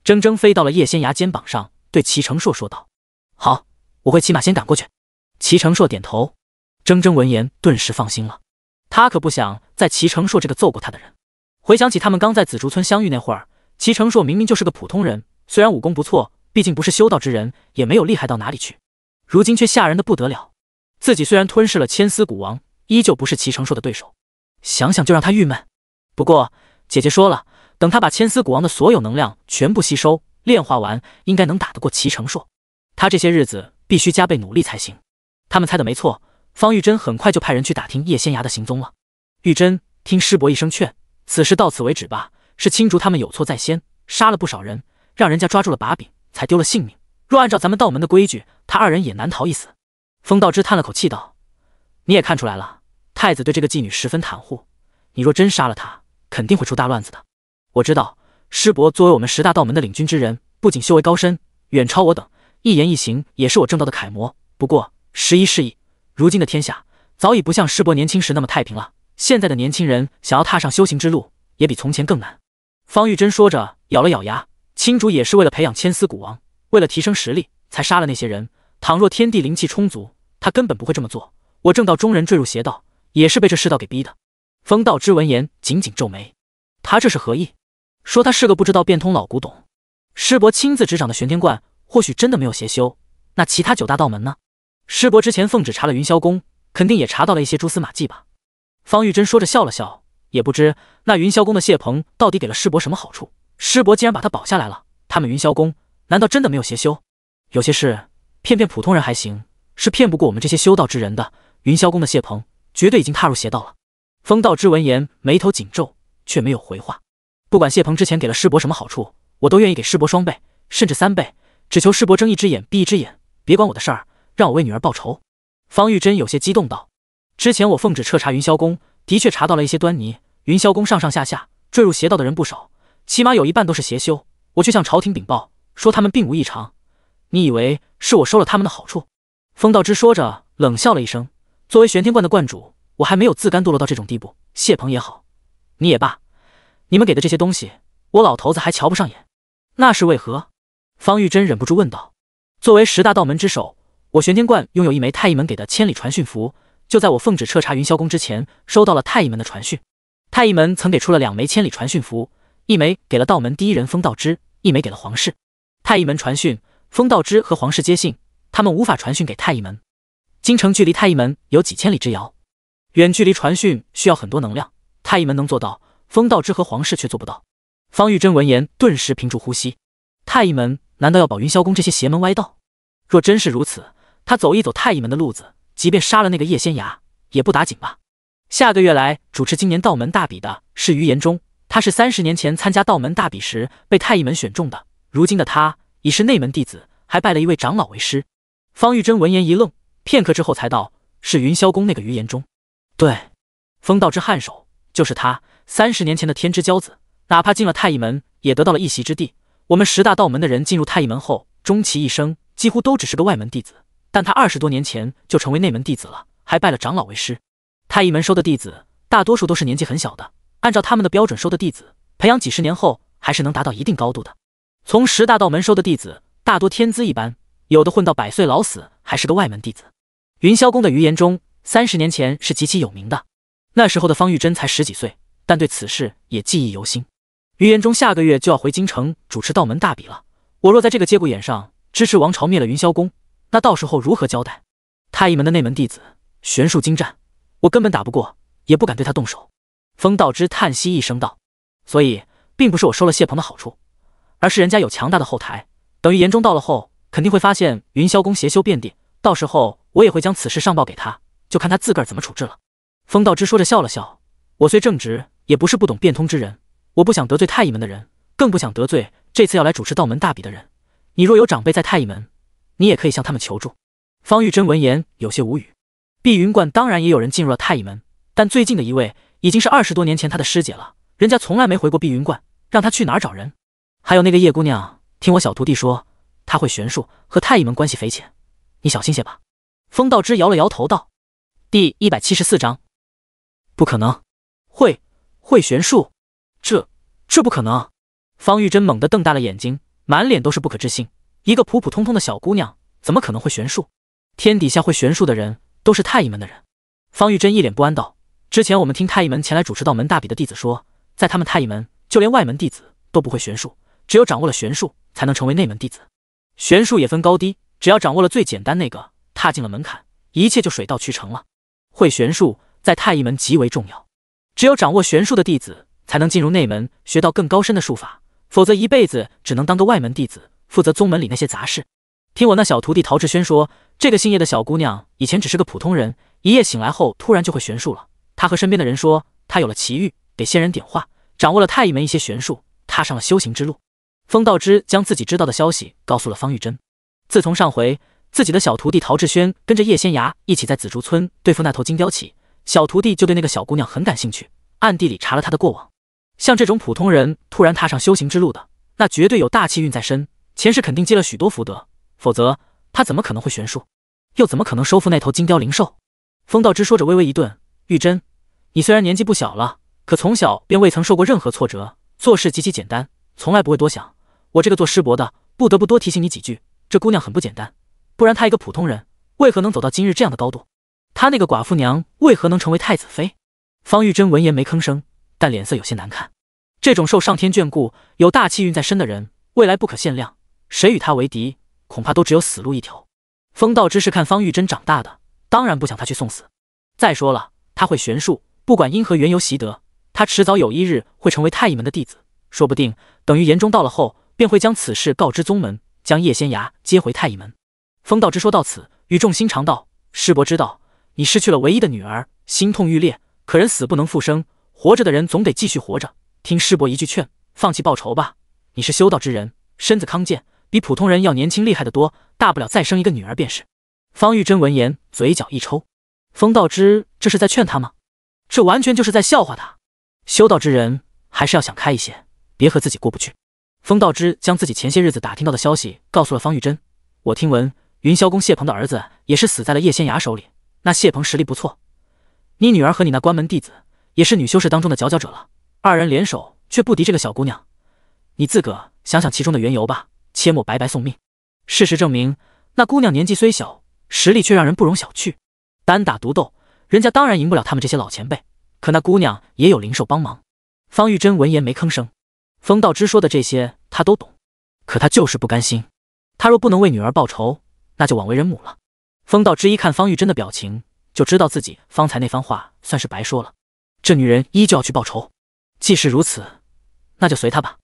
铮铮飞到了叶仙崖肩膀上，对齐成硕说道。好，我会骑马先赶过去。齐成硕点头。铮铮闻言顿时放心了，他可不想在齐成硕这个揍过他的人。回想起他们刚在紫竹村相遇那会儿，齐成硕明明就是个普通人，虽然武功不错，毕竟不是修道之人，也没有厉害到哪里去，如今却吓人的不得了。自己虽然吞噬了千丝谷王，依旧不是齐成硕的对手，想想就让他郁闷。不过姐姐说了，等他把千丝谷王的所有能量全部吸收炼化完，应该能打得过齐成硕。他这些日子必须加倍努力才行。他们猜的没错，方玉珍很快就派人去打听叶仙崖的行踪了。玉珍，听师伯一声劝，此事到此为止吧。是青竹他们有错在先，杀了不少人，让人家抓住了把柄，才丢了性命。若按照咱们道门的规矩，他二人也难逃一死。风道之叹了口气道。你也看出来了，太子对这个妓女十分袒护，你若真杀了她，肯定会出大乱子的。我知道师伯作为我们10大道门的领军之人，不仅修为高深，远超我等，一言一行也是我正道的楷模。不过时移世易，如今的天下早已不像师伯年轻时那么太平了，现在的年轻人想要踏上修行之路，也比从前更难。方玉珍说着咬了咬牙，青竹也是为了培养千丝谷王，为了提升实力才杀了那些人，倘若天地灵气充足，他根本不会这么做。我正道中人坠入邪道，也是被这世道给逼的。风道之闻言紧紧皱眉，他这是何意？说他是个不知道变通老古董。师伯亲自执掌的玄天观或许真的没有邪修，那其他9大道门呢？师伯之前奉旨查了云霄宫，肯定也查到了一些蛛丝马迹吧。方玉珍说着笑了笑，也不知那云霄宫的谢鹏到底给了师伯什么好处，师伯竟然把他保下来了。他们云霄宫难道真的没有邪修？有些事骗普通人还行，是骗不过我们这些修道之人的，云霄宫的谢鹏绝对已经踏入邪道了。风道之闻言，眉头紧皱，却没有回话。不管谢鹏之前给了师伯什么好处，我都愿意给师伯双倍，甚至3倍，只求师伯睁一只眼闭一只眼，别管我的事儿，让我为女儿报仇。方玉珍有些激动道：“之前我奉旨彻查云霄宫，的确查到了一些端倪。云霄宫上上下下坠入邪道的人不少，起码有一半都是邪修。我却向朝廷禀报，说他们并无异常。你以为是我收了他们的好处？”风道之说着，冷笑了一声：“作为玄天观的观主，我还没有自甘堕落到这种地步。谢鹏也好，你也罢，你们给的这些东西，我老头子还瞧不上眼，那是为何？”方玉珍忍不住问道。作为10大道门之首，我玄天观拥有一枚太医门给的千里传讯符，就在我奉旨彻查云霄宫之前，收到了太医门的传讯。太医门曾给出了2枚千里传讯符，一枚给了道门第一人风道之，一枚给了皇室。太医门传讯，风道之和皇室皆信，他们无法传讯给太医门。京城距离太医门有几千里之遥，远距离传讯需要很多能量，太医门能做到，风道之和皇室却做不到。方玉珍闻言顿时屏住呼吸，太医门难道要保云霄宫这些邪门歪道？若真是如此，他走一走太医门的路子，即便杀了那个叶仙崖，也不打紧吧。下个月来主持今年道门大比的是于延中，他是30年前参加道门大比时被太医门选中的，如今的他已是内门弟子，还拜了一位长老为师。方玉珍闻言一愣，片刻之后才道：“是云霄宫那个于延中。”对，风道之颔首，就是他，30年前的天之骄子，哪怕进了太医门，也得到了一席之地。我们10大道门的人进入太医门后，终其一生几乎都只是个外门弟子，但他20多年前就成为内门弟子了，还拜了长老为师。太医门收的弟子大多数都是年纪很小的，按照他们的标准收的弟子，培养几十年后还是能达到一定高度的。从10大道门收的弟子大多天资一般，有的混到100岁老死还是个外门弟子。云霄宫的于延中30年前是极其有名的，那时候的方玉珍才10几岁，但对此事也记忆犹新。于延中下个月就要回京城主持道门大比了，我若在这个节骨眼上支持王朝灭了云霄宫，那到时候如何交代？太医门的内门弟子玄术精湛，我根本打不过，也不敢对他动手。风道之叹息一声道：“所以并不是我收了谢鹏的好处，而是人家有强大的后台，等于延中到了后，肯定会发现云霄宫邪修遍地，到时候我也会将此事上报给他，就看他自个儿怎么处置了。”风道之说着笑了笑：“我虽正直，也不是不懂变通之人，我不想得罪太医门的人，更不想得罪这次要来主持道门大比的人。你若有长辈在太医门，你也可以向他们求助。”方玉珍闻言有些无语。碧云观当然也有人进入了太医门，但最近的一位已经是20多年前他的师姐了，人家从来没回过碧云观，让他去哪儿找人？还有那个叶姑娘，听我小徒弟说，她会玄术，和太医门关系匪浅，你小心些吧。风道之摇了摇头道：“第174章，不可能，会玄术？这不可能！”方玉珍猛地瞪大了眼睛，满脸都是不可置信。一个普普通通的小姑娘，怎么可能会玄术？天底下会玄术的人都是太医门的人。方玉珍一脸不安道：“之前我们听太医门前来主持道门大比的弟子说，在他们太医门，就连外门弟子都不会玄术，只有掌握了玄术，才能成为内门弟子。玄术也分高低，只要掌握了最简单那个，踏进了门槛，一切就水到渠成了。会玄术在太医门极为重要，只有掌握玄术的弟子，才能进入内门，学到更高深的术法，否则一辈子只能当个外门弟子，负责宗门里那些杂事。听我那小徒弟陶志轩说，这个姓叶的小姑娘以前只是个普通人，一夜醒来后突然就会玄术了。她和身边的人说，她有了奇遇，给仙人点化，掌握了太医门一些玄术，踏上了修行之路。”风道之将自己知道的消息告诉了方玉珍。自从上回自己的小徒弟陶志轩跟着叶仙崖一起在紫竹村对付那头金雕起，小徒弟就对那个小姑娘很感兴趣，暗地里查了她的过往。像这种普通人突然踏上修行之路的，那绝对有大气运在身，前世肯定积了许多福德，否则他怎么可能会玄术，又怎么可能收服那头金雕灵兽？风道之说着微微一顿：“玉珍，你虽然年纪不小了，可从小便未曾受过任何挫折，做事极其简单，从来不会多想。我这个做师伯的不得不多提醒你几句，这姑娘很不简单，不然她一个普通人为何能走到今日这样的高度？她那个寡妇娘为何能成为太子妃？”方玉珍闻言没吭声，但脸色有些难看。这种受上天眷顾、有大气运在身的人，未来不可限量，谁与他为敌，恐怕都只有死路一条。风道之是看方玉珍长大的，当然不想他去送死。再说了，他会玄术，不管因何缘由习得，他迟早有一日会成为太医门的弟子，说不定等于延中到了后，便会将此事告知宗门，将叶仙崖接回太医门。风道之说到此，语重心长道：“师伯知道，你失去了唯一的女儿，心痛欲裂，可人死不能复生，活着的人总得继续活着。听师伯一句劝，放弃报仇吧。你是修道之人，身子康健，比普通人要年轻厉害得多，大不了再生一个女儿便是。方玉珍闻言，嘴角一抽。风道之这是在劝他吗？这完全就是在笑话他。修道之人还是要想开一些，别和自己过不去。风道之将自己前些日子打听到的消息告诉了方玉珍。我听闻云霄宫谢鹏的儿子也是死在了叶仙崖手里，那谢鹏实力不错。你女儿和你那关门弟子也是女修士当中的佼佼者了，二人联手却不敌这个小姑娘。你自个想想其中的缘由吧，切莫白白送命。事实证明，那姑娘年纪虽小，实力却让人不容小觑。单打独斗，人家当然赢不了他们这些老前辈，可那姑娘也有灵兽帮忙。方玉珍闻言没吭声。风道之说的这些他都懂，可他就是不甘心。他若不能为女儿报仇，那就枉为人母了。风道之一看方玉珍的表情，就知道自己方才那番话算是白说了。这女人依旧要去报仇，既是如此，那就随她吧。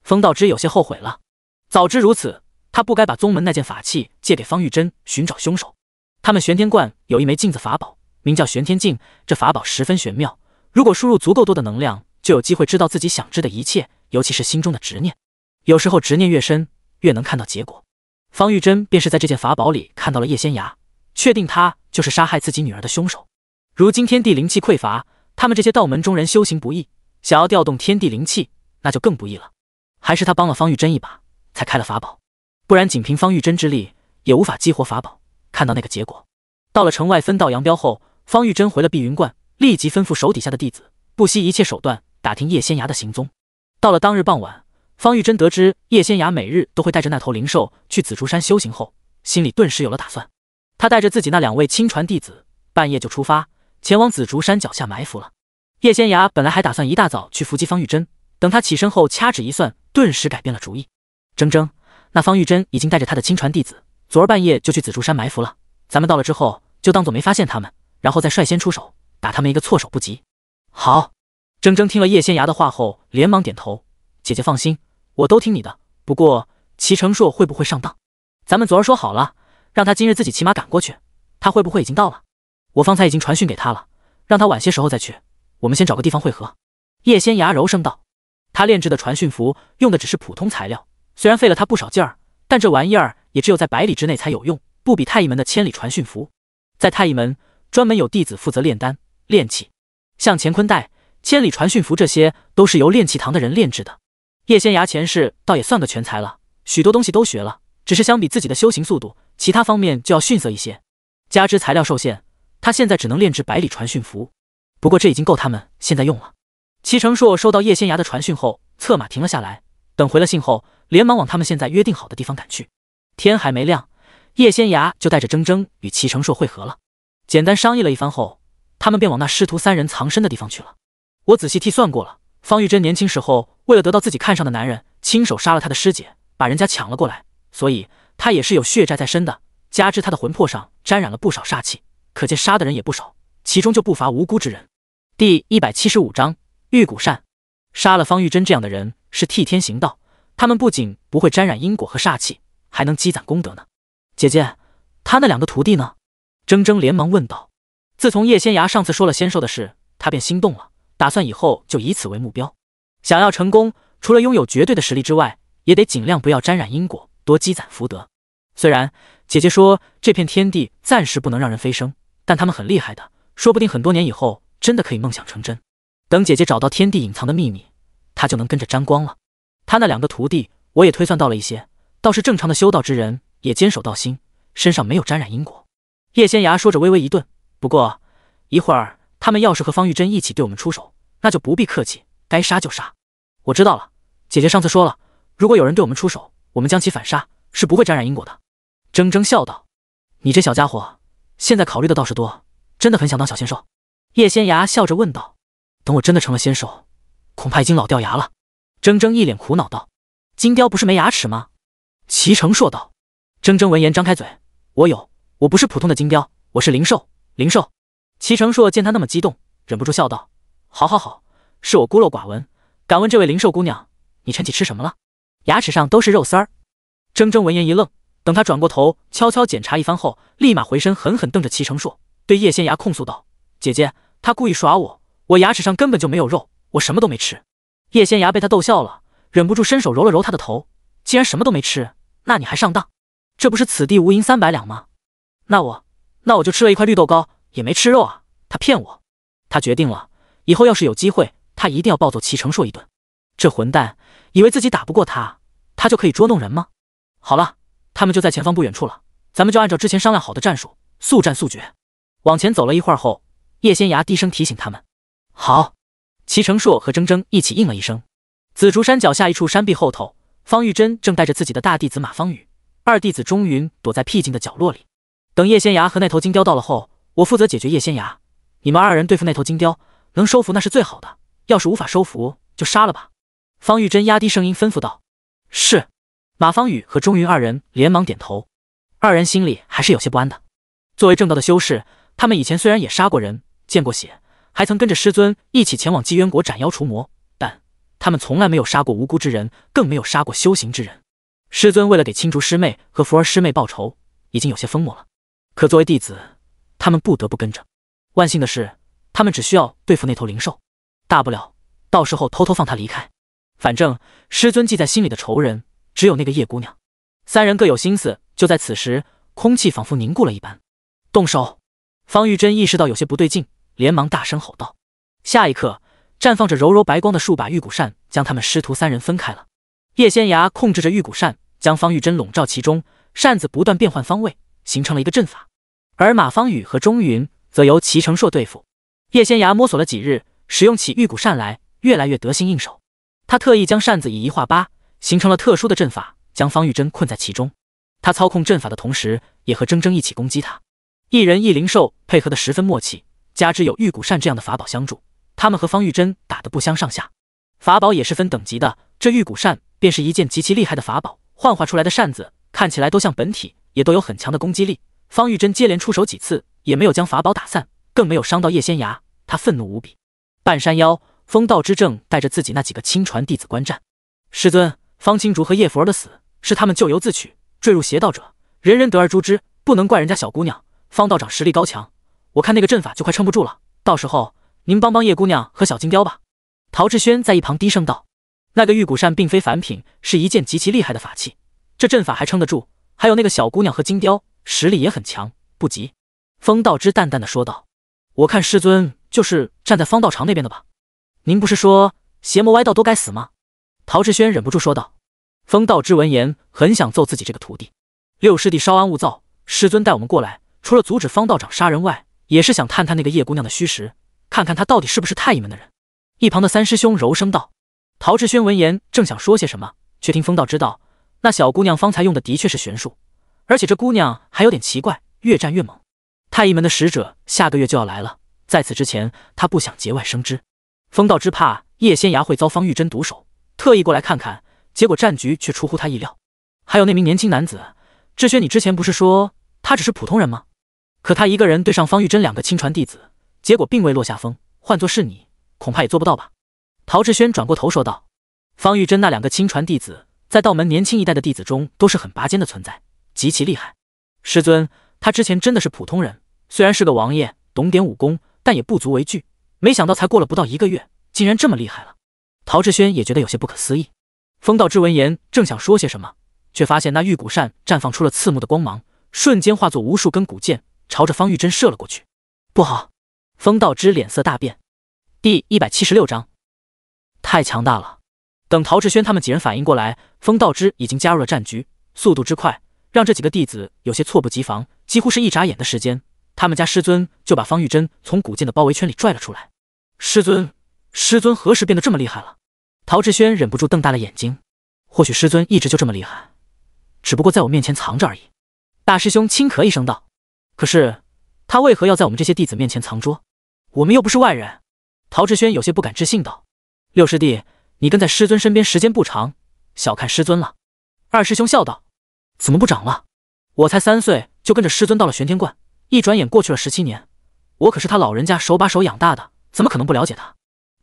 风道之有些后悔了，早知如此，他不该把宗门那件法器借给方玉珍寻找凶手。他们玄天观有一枚镜子法宝，名叫玄天镜，这法宝十分玄妙，如果输入足够多的能量，就有机会知道自己想知的一切，尤其是心中的执念。有时候执念越深，越能看到结果。方玉珍便是在这件法宝里看到了叶仙崖，确定他就是杀害自己女儿的凶手。如今天地灵气匮乏，他们这些道门中人修行不易，想要调动天地灵气，那就更不易了。还是他帮了方玉珍一把，才开了法宝，不然仅凭方玉珍之力，也无法激活法宝，看到那个结果。到了城外分道扬镳后，方玉珍回了碧云观，立即吩咐手底下的弟子，不惜一切手段打听叶仙崖的行踪。到了当日傍晚，方玉珍得知叶仙崖每日都会带着那头灵兽去紫竹山修行后，心里顿时有了打算。他带着自己那2位亲传弟子，半夜就出发，前往紫竹山脚下埋伏了。叶仙崖本来还打算一大早去伏击方玉珍，等他起身后掐指一算，顿时改变了主意。铮铮，那方玉珍已经带着他的亲传弟子，昨儿半夜就去紫竹山埋伏了。咱们到了之后，就当作没发现他们，然后再率先出手，打他们一个措手不及。好。铮铮听了叶仙崖的话后，连忙点头。姐姐放心，我都听你的。不过齐成硕会不会上当？咱们昨儿说好了，让他今日自己骑马赶过去，他会不会已经到了？我方才已经传讯给他了，让他晚些时候再去。我们先找个地方会合。叶仙崖柔声道。他炼制的传讯符用的只是普通材料，虽然费了他不少劲儿，但这玩意儿也只有在100里之内才有用，不比太乙门的千里传讯符。在太乙门，专门有弟子负责炼丹、炼器，像乾坤袋、千里传讯符这些都是由炼气堂的人炼制的。叶仙崖前世倒也算个全才了，许多东西都学了，只是相比自己的修行速度，其他方面就要逊色一些。加之材料受限，他现在只能炼制100里传讯符，不过这已经够他们现在用了。齐成硕收到叶仙崖的传讯后，策马停了下来，等回了信后，连忙往他们现在约定好的地方赶去。天还没亮，叶仙崖就带着铮铮与齐成硕会合了。简单商议了一番后，他们便往那师徒3人藏身的地方去了。我仔细替算过了，方玉珍年轻时候为了得到自己看上的男人，亲手杀了他的师姐，把人家抢了过来，所以他也是有血债在身的，加之他的魂魄上沾染了不少煞气，可见杀的人也不少，其中就不乏无辜之人。第175章玉骨扇。杀了方玉珍这样的人是替天行道，他们不仅不会沾染因果和煞气，还能积攒功德呢。姐姐，他那2个徒弟呢？铮铮连忙问道。自从叶仙崖上次说了仙兽的事，他便心动了，打算以后就以此为目标。想要成功，除了拥有绝对的实力之外，也得尽量不要沾染因果，多积攒福德。虽然姐姐说这片天地暂时不能让人飞升，但他们很厉害的，说不定很多年以后真的可以梦想成真。等姐姐找到天地隐藏的秘密，她就能跟着沾光了。她那2个徒弟我也推算到了一些，倒是正常的修道之人，也坚守道心，身上没有沾染因果。叶仙崖说着微微一顿，不过一会儿他们要是和方玉珍一起对我们出手，那就不必客气，该杀就杀。我知道了，姐姐上次说了，如果有人对我们出手，我们将其反杀，是不会沾染因果的。铮铮笑道。你这小家伙现在考虑的倒是多，真的很想当小仙兽？叶仙崖笑着问道。等我真的成了仙兽，恐怕已经老掉牙了。铮铮一脸苦恼道。金雕不是没牙齿吗？齐成硕道。铮铮闻言张开嘴，我不是普通的金雕，我是灵兽。齐成硕见他那么激动，忍不住笑道。好，是我孤陋寡闻，敢问这位灵兽姑娘，你晨起吃什么了？牙齿上都是肉丝儿。铮铮闻言一愣，等他转过头悄悄检查一番后，立马回身狠狠瞪着齐成硕，对叶仙芽控诉道：“姐姐，他故意耍我，我牙齿上根本就没有肉，我什么都没吃。”叶仙芽被他逗笑了，忍不住伸手揉了揉他的头：“既然什么都没吃，那你还上当？这不是此地无银300两吗？那我就吃了一块绿豆糕，也没吃肉啊！他骗我。”他决定了，以后要是有机会，他一定要暴揍齐成硕一顿。这混蛋以为自己打不过他，他就可以捉弄人吗？好了，他们就在前方不远处了，咱们就按照之前商量好的战术，速战速决。往前走了一会儿后，叶仙芽低声提醒他们：“好。”齐成硕和铮铮一起应了一声。紫竹山脚下一处山壁后头，方玉珍正带着自己的大弟子马方宇、二弟子钟云躲在僻静的角落里。等叶仙芽和那头金雕到了后，我负责解决叶仙芽，你们2人对付那头金雕，能收服那是最好的，要是无法收服，就杀了吧。方玉珍压低声音吩咐道：“是。”马方宇和钟云2人连忙点头。2人心里还是有些不安的。作为正道的修士，他们以前虽然也杀过人，见过血，还曾跟着师尊一起前往纪渊国斩妖除魔，但他们从来没有杀过无辜之人，更没有杀过修行之人。师尊为了给青竹师妹和福儿师妹报仇，已经有些疯魔了。可作为弟子，他们不得不跟着。万幸的是，他们只需要对付那头灵兽，大不了到时候偷偷放他离开。反正师尊记在心里的仇人只有那个叶姑娘。3人各有心思，就在此时，空气仿佛凝固了一般。动手！方玉珍意识到有些不对劲，连忙大声吼道。下一刻，绽放着柔柔白光的数把玉骨扇将他们师徒3人分开了。叶仙芽控制着玉骨扇，将方玉珍笼罩其中，扇子不断变换方位，形成了一个阵法。而马方宇和钟云则由齐成硕对付。叶仙芽摸索了几日，使用起玉骨扇来越来越得心应手。他特意将扇子以1画8，形成了特殊的阵法，将方玉珍困在其中。他操控阵法的同时，也和铮铮一起攻击他。一人一灵兽配合得十分默契，加之有玉骨扇这样的法宝相助，他们和方玉珍打得不相上下。法宝也是分等级的，这玉骨扇便是一件极其厉害的法宝，幻化出来的扇子看起来都像本体，也都有很强的攻击力。方玉珍接连出手几次，也没有将法宝打散，更没有伤到叶仙芽，他愤怒无比。半山腰，风道之正带着自己那几个亲传弟子观战。师尊，方青竹和叶福儿的死是他们咎由自取，坠入邪道者，人人得而诛之，不能怪人家小姑娘。方道长实力高强，我看那个阵法就快撑不住了，到时候您帮帮叶姑娘和小金雕吧。陶志轩在一旁低声道。那个玉骨扇并非凡品，是一件极其厉害的法器，这阵法还撑得住，还有那个小姑娘和金雕实力也很强，不急。风道之淡淡的说道。我看师尊就是站在方道长那边的吧？您不是说邪魔歪道都该死吗？陶志轩忍不住说道。风道之闻言很想揍自己这个徒弟。六师弟稍安勿躁，师尊带我们过来，除了阻止方道长杀人外，也是想探探那个叶姑娘的虚实，看看她到底是不是太医门的人。一旁的3师兄柔声道。陶志轩闻言正想说些什么，却听风道知道，那小姑娘方才用的的确是玄术，而且这姑娘还有点奇怪，越战越猛。太医门的使者下个月就要来了，在此之前他不想节外生枝。风道之怕叶仙芽会遭方玉珍毒手，特意过来看看，结果战局却出乎他意料。还有那名年轻男子，志轩，你之前不是说他只是普通人吗？可他一个人对上方玉珍2个亲传弟子，结果并未落下风，换作是你，恐怕也做不到吧。陶志轩转过头说道。方玉珍那2个亲传弟子在道门年轻一代的弟子中都是很拔尖的存在，极其厉害。师尊，他之前真的是普通人，虽然是个王爷，懂点武功，但也不足为惧，没想到才过了不到1个月，竟然这么厉害了。陶志轩也觉得有些不可思议。风道之闻言正想说些什么，却发现那玉骨扇绽放出了刺目的光芒，瞬间化作无数根古剑，朝着方玉珍射了过去。不好！风道之脸色大变。第176章，太强大了。等陶志轩他们几人反应过来，风道之已经加入了战局，速度之快让这几个弟子有些猝不及防，几乎是一眨眼的时间，他们家师尊就把方玉珍从古剑的包围圈里拽了出来。师尊何时变得这么厉害了？陶志轩忍不住瞪大了眼睛。或许师尊一直就这么厉害，只不过在我面前藏着而已。大师兄轻咳一声道。可是他为何要在我们这些弟子面前藏拙？我们又不是外人。陶志轩有些不敢置信道。六师弟，你跟在师尊身边时间不长，小看师尊了。二师兄笑道。怎么不长了？我才3岁就跟着师尊到了玄天观，一转眼过去了17年，我可是他老人家手把手养大的，怎么可能不了解他？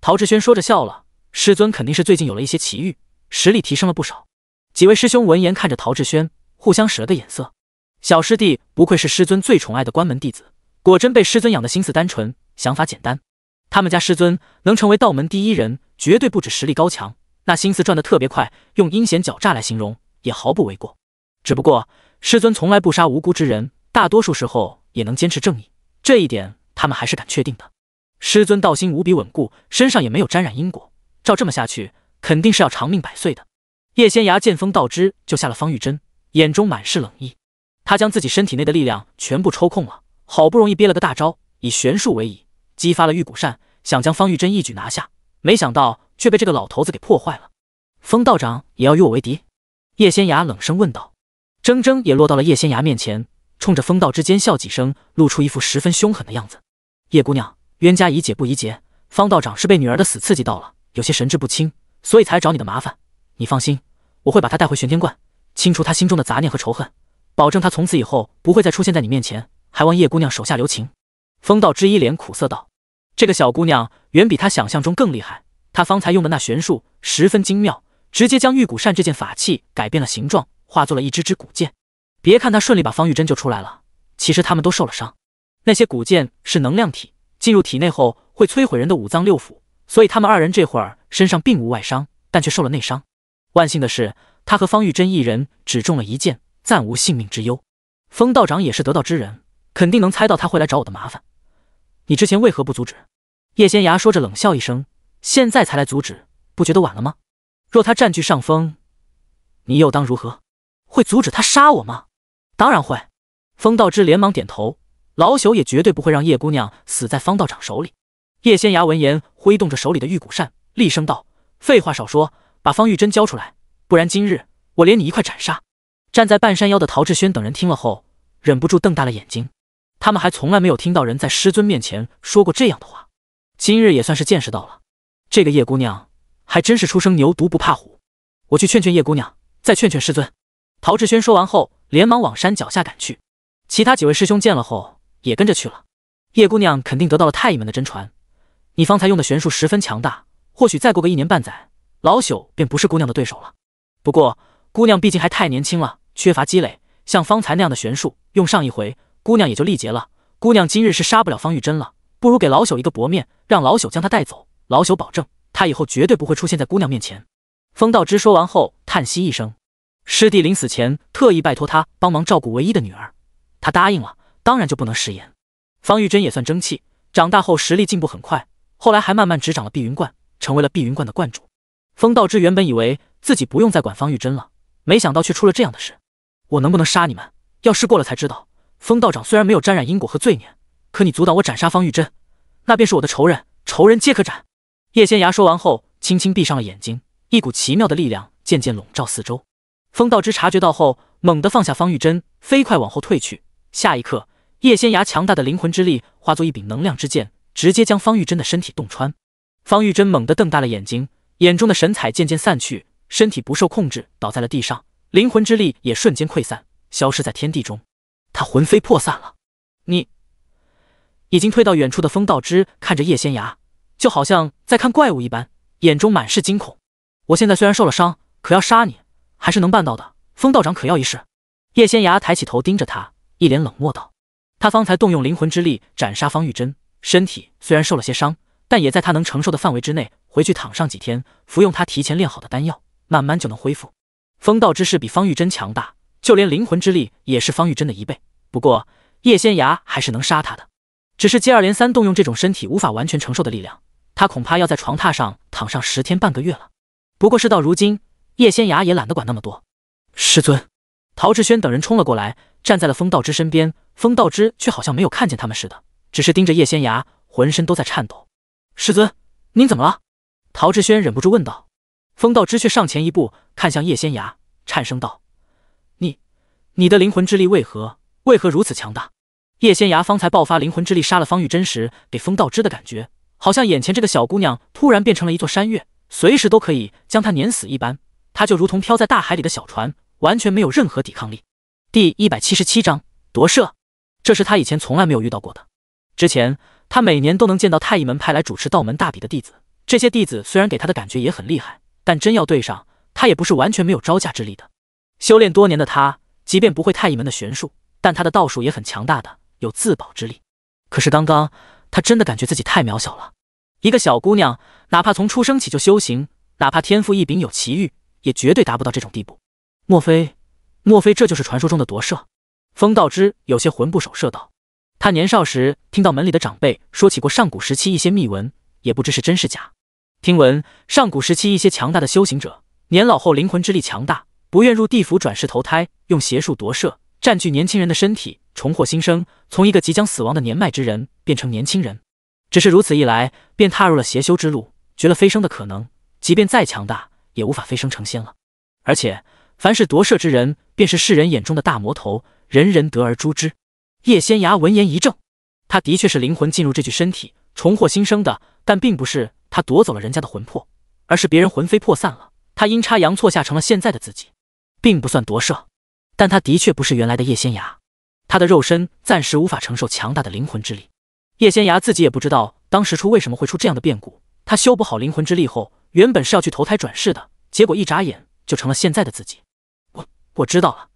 陶志轩说着笑了。师尊肯定是最近有了一些奇遇，实力提升了不少。几位师兄闻言看着陶志轩，互相使了个眼色。小师弟不愧是师尊最宠爱的关门弟子，果真被师尊养的心思单纯，想法简单。他们家师尊能成为道门第一人，绝对不止实力高强，那心思转得特别快，用阴险狡诈来形容也毫不为过。只不过师尊从来不杀无辜之人，大多数时候也能坚持正义，这一点他们还是敢确定的。师尊道心无比稳固，身上也没有沾染因果，照这么下去，肯定是要长命百岁的。叶仙崖见风道之就下了方玉珍，眼中满是冷意。他将自己身体内的力量全部抽空了，好不容易憋了个大招，以玄术为椅，激发了玉骨扇，想将方玉珍一举拿下，没想到却被这个老头子给破坏了。风道长也要与我为敌？叶仙崖冷声问道。铮铮也落到了叶仙崖面前，冲着风道之尖笑几声，露出一副十分凶狠的样子。叶姑娘，冤家宜解不宜结，方道长是被女儿的死刺激到了，有些神志不清，所以才找你的麻烦。你放心，我会把他带回玄天观，清除他心中的杂念和仇恨，保证他从此以后不会再出现在你面前，还望叶姑娘手下留情。风道之一脸苦涩道。这个小姑娘远比他想象中更厉害，她方才用的那玄术十分精妙，直接将玉骨扇这件法器改变了形状，化作了一支支古剑。别看她顺利把方玉珍救出来了，其实他们都受了伤。那些古剑是能量体，进入体内后会摧毁人的五脏六腑，所以他们二人这会儿身上并无外伤，但却受了内伤。万幸的是，他和方玉珍一人只中了一剑，暂无性命之忧。风道长也是得道之人，肯定能猜到他会来找我的麻烦。你之前为何不阻止？叶仙崖说着冷笑一声，现在才来阻止，不觉得晚了吗？若他占据上风，你又当如何？会阻止他杀我吗？当然会。风道之连忙点头，老朽也绝对不会让叶姑娘死在方道长手里。叶仙崖闻言挥动着手里的玉骨扇，厉声道：废话少说，把方玉珍交出来，不然今日我连你一块斩杀。站在半山腰的陶志轩等人听了后，忍不住瞪大了眼睛。他们还从来没有听到人在师尊面前说过这样的话，今日也算是见识到了。这个叶姑娘还真是初生牛犊不怕虎。我去劝劝叶姑娘，再劝劝师尊。陶志轩说完后，连忙往山脚下赶去。其他几位师兄见了后，也跟着去了。叶姑娘肯定得到了太乙门的真传，你方才用的玄术十分强大，或许再过个1年半载，老朽便不是姑娘的对手了。不过姑娘毕竟还太年轻了，缺乏积累，像方才那样的玄术，用上一回，姑娘也就力竭了。姑娘今日是杀不了方玉珍了，不如给老朽一个薄面，让老朽将她带走。老朽保证，她以后绝对不会出现在姑娘面前。风道之说完后，叹息一声。师弟临死前特意拜托他帮忙照顾唯一的女儿，他答应了，当然就不能食言。方玉珍也算争气，长大后实力进步很快，后来还慢慢执掌了碧云观，成为了碧云观的观主。风道之原本以为自己不用再管方玉珍了，没想到却出了这样的事。我能不能杀你们，要试过了才知道。风道长虽然没有沾染因果和罪孽，可你阻挡我斩杀方玉珍，那便是我的仇人，仇人皆可斩。叶仙崖说完后，轻轻闭上了眼睛，一股奇妙的力量渐渐笼罩四周。风道之察觉到后，猛地放下方玉珍，飞快往后退去。下一刻，叶仙崖强大的灵魂之力化作一柄能量之剑，直接将方玉珍的身体洞穿。方玉珍猛地瞪大了眼睛，眼中的神采渐渐散去，身体不受控制倒在了地上，灵魂之力也瞬间溃散，消失在天地中。他魂飞魄散了。你已经退到远处的风道之看着叶仙崖，就好像在看怪物一般，眼中满是惊恐。我现在虽然受了伤，可要杀你还是能办到的，风道长可要一试？叶仙崖抬起头盯着他，一脸冷漠道。他方才动用灵魂之力斩杀方玉珍，身体虽然受了些伤，但也在他能承受的范围之内，回去躺上几天，服用他提前炼好的丹药，慢慢就能恢复。风道之势比方玉珍强大，就连灵魂之力也是方玉珍的1倍，不过叶仙崖还是能杀他的，只是接二连三动用这种身体无法完全承受的力量，他恐怕要在床榻上躺上10天半个月了。不过事到如今，叶仙崖也懒得管那么多。师尊，陶志轩等人冲了过来，站在了风道之身边，风道之却好像没有看见他们似的，只是盯着叶仙崖，浑身都在颤抖。师尊，您怎么了？陶志轩忍不住问道。风道之却上前一步，看向叶仙崖，颤声道：你的灵魂之力为何如此强大？叶仙崖方才爆发灵魂之力杀了方玉珍时，给风道之的感觉，好像眼前这个小姑娘突然变成了一座山岳，随时都可以将她碾死一般，她就如同飘在大海里的小船，完全没有任何抵抗力。第177章夺舍，这是他以前从来没有遇到过的。之前他每年都能见到太乙门派来主持道门大比的弟子，这些弟子虽然给他的感觉也很厉害，但真要对上，他也不是完全没有招架之力的。修炼多年的他，即便不会太乙门的玄术，但他的道术也很强大的，有自保之力。可是刚刚他真的感觉自己太渺小了。一个小姑娘，哪怕从出生起就修行，哪怕天赋异禀有奇遇，也绝对达不到这种地步。莫非这就是传说中的夺舍？风道之有些魂不守舍道。他年少时听到门里的长辈说起过上古时期一些秘闻，也不知是真是假。听闻上古时期一些强大的修行者，年老后灵魂之力强大，不愿入地府转世投胎，用邪术夺舍，占据年轻人的身体，重获新生，从一个即将死亡的年迈之人变成年轻人。只是如此一来，便踏入了邪修之路，绝了飞升的可能，即便再强大，也无法飞升成仙了。而且凡是夺舍之人，便是世人眼中的大魔头，人人得而诛之。叶仙崖闻言一怔，他的确是灵魂进入这具身体，重获新生的，但并不是他夺走了人家的魂魄，而是别人魂飞魄散了，他阴差阳错下成了现在的自己，并不算夺舍。但他的确不是原来的叶仙崖，他的肉身暂时无法承受强大的灵魂之力。叶仙崖自己也不知道当时为什么会出这样的变故，他修补好灵魂之力后，原本是要去投胎转世的，结果一眨眼就成了现在的自己。我知道了，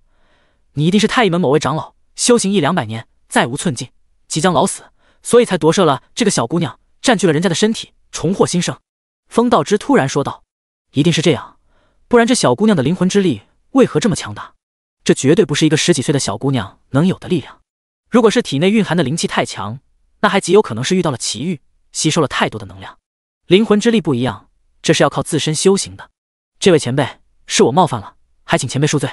你一定是太乙门某位长老，修行100-200年，再无寸进，即将老死，所以才夺舍了这个小姑娘，占据了人家的身体，重获新生。风道之突然说道：一定是这样，不然这小姑娘的灵魂之力为何这么强大？这绝对不是一个10几岁的小姑娘能有的力量。如果是体内蕴含的灵气太强，那还极有可能是遇到了奇遇，吸收了太多的能量。灵魂之力不一样，这是要靠自身修行的。这位前辈，是我冒犯了，还请前辈恕罪。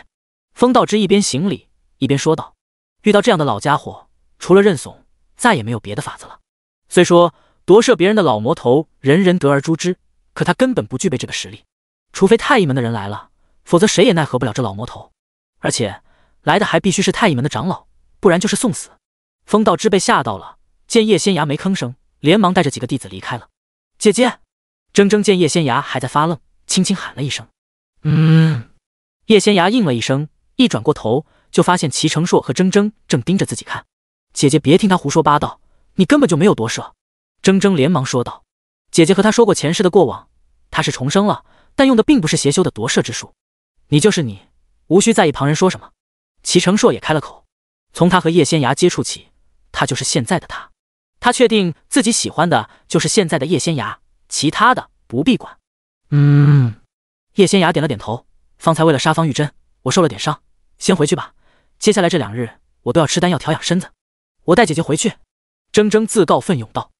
风道之一边行礼一边说道：遇到这样的老家伙，除了认怂，再也没有别的法子了。虽说夺舍别人的老魔头人人得而诛之，可他根本不具备这个实力，除非太乙门的人来了，否则谁也奈何不了这老魔头。而且来的还必须是太乙门的长老，不然就是送死。风道之被吓到了，见叶仙崖没吭声，连忙带着几个弟子离开了。姐姐！铮铮见叶仙崖还在发愣，轻轻喊了一声。叶仙崖应了一声，一转过头就发现齐成硕和铮铮正盯着自己看。姐姐别听他胡说八道，你根本就没有夺舍。铮铮连忙说道。姐姐和他说过前世的过往，他是重生了，但用的并不是邪修的夺舍之术。你就是你，无需在意旁人说什么。齐成硕也开了口，从他和叶仙崖接触起，他就是现在的他。他确定自己喜欢的就是现在的叶仙崖，其他的不必管。叶仙崖点了点头，方才为了杀方玉珍，我受了点伤，先回去吧。接下来这2日，我都要吃丹药调养身子。我带姐姐回去。铮铮自告奋勇道。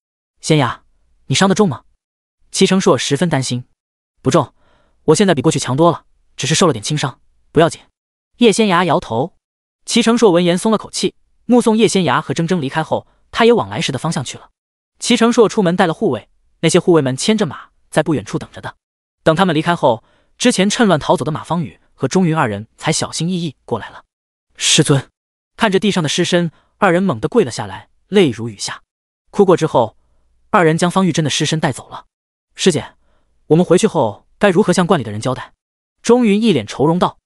仙崖，你伤得重吗？齐成硕十分担心。不重，我现在比过去强多了，只是受了点轻伤，不要紧。叶仙崖摇头。齐成硕闻言松了口气，目送叶仙崖和铮铮离开后，他也往来时的方向去了。齐成硕出门带了护卫，那些护卫们牵着马在不远处等着的。等他们离开后，之前趁乱逃走的马方宇和钟云2人才小心翼翼过来了。师尊！看着地上的尸身，2人猛地跪了下来，泪如雨下。哭过之后，2人将方玉珍的尸身带走了。师姐，我们回去后该如何向观里的人交代？钟云一脸愁容道。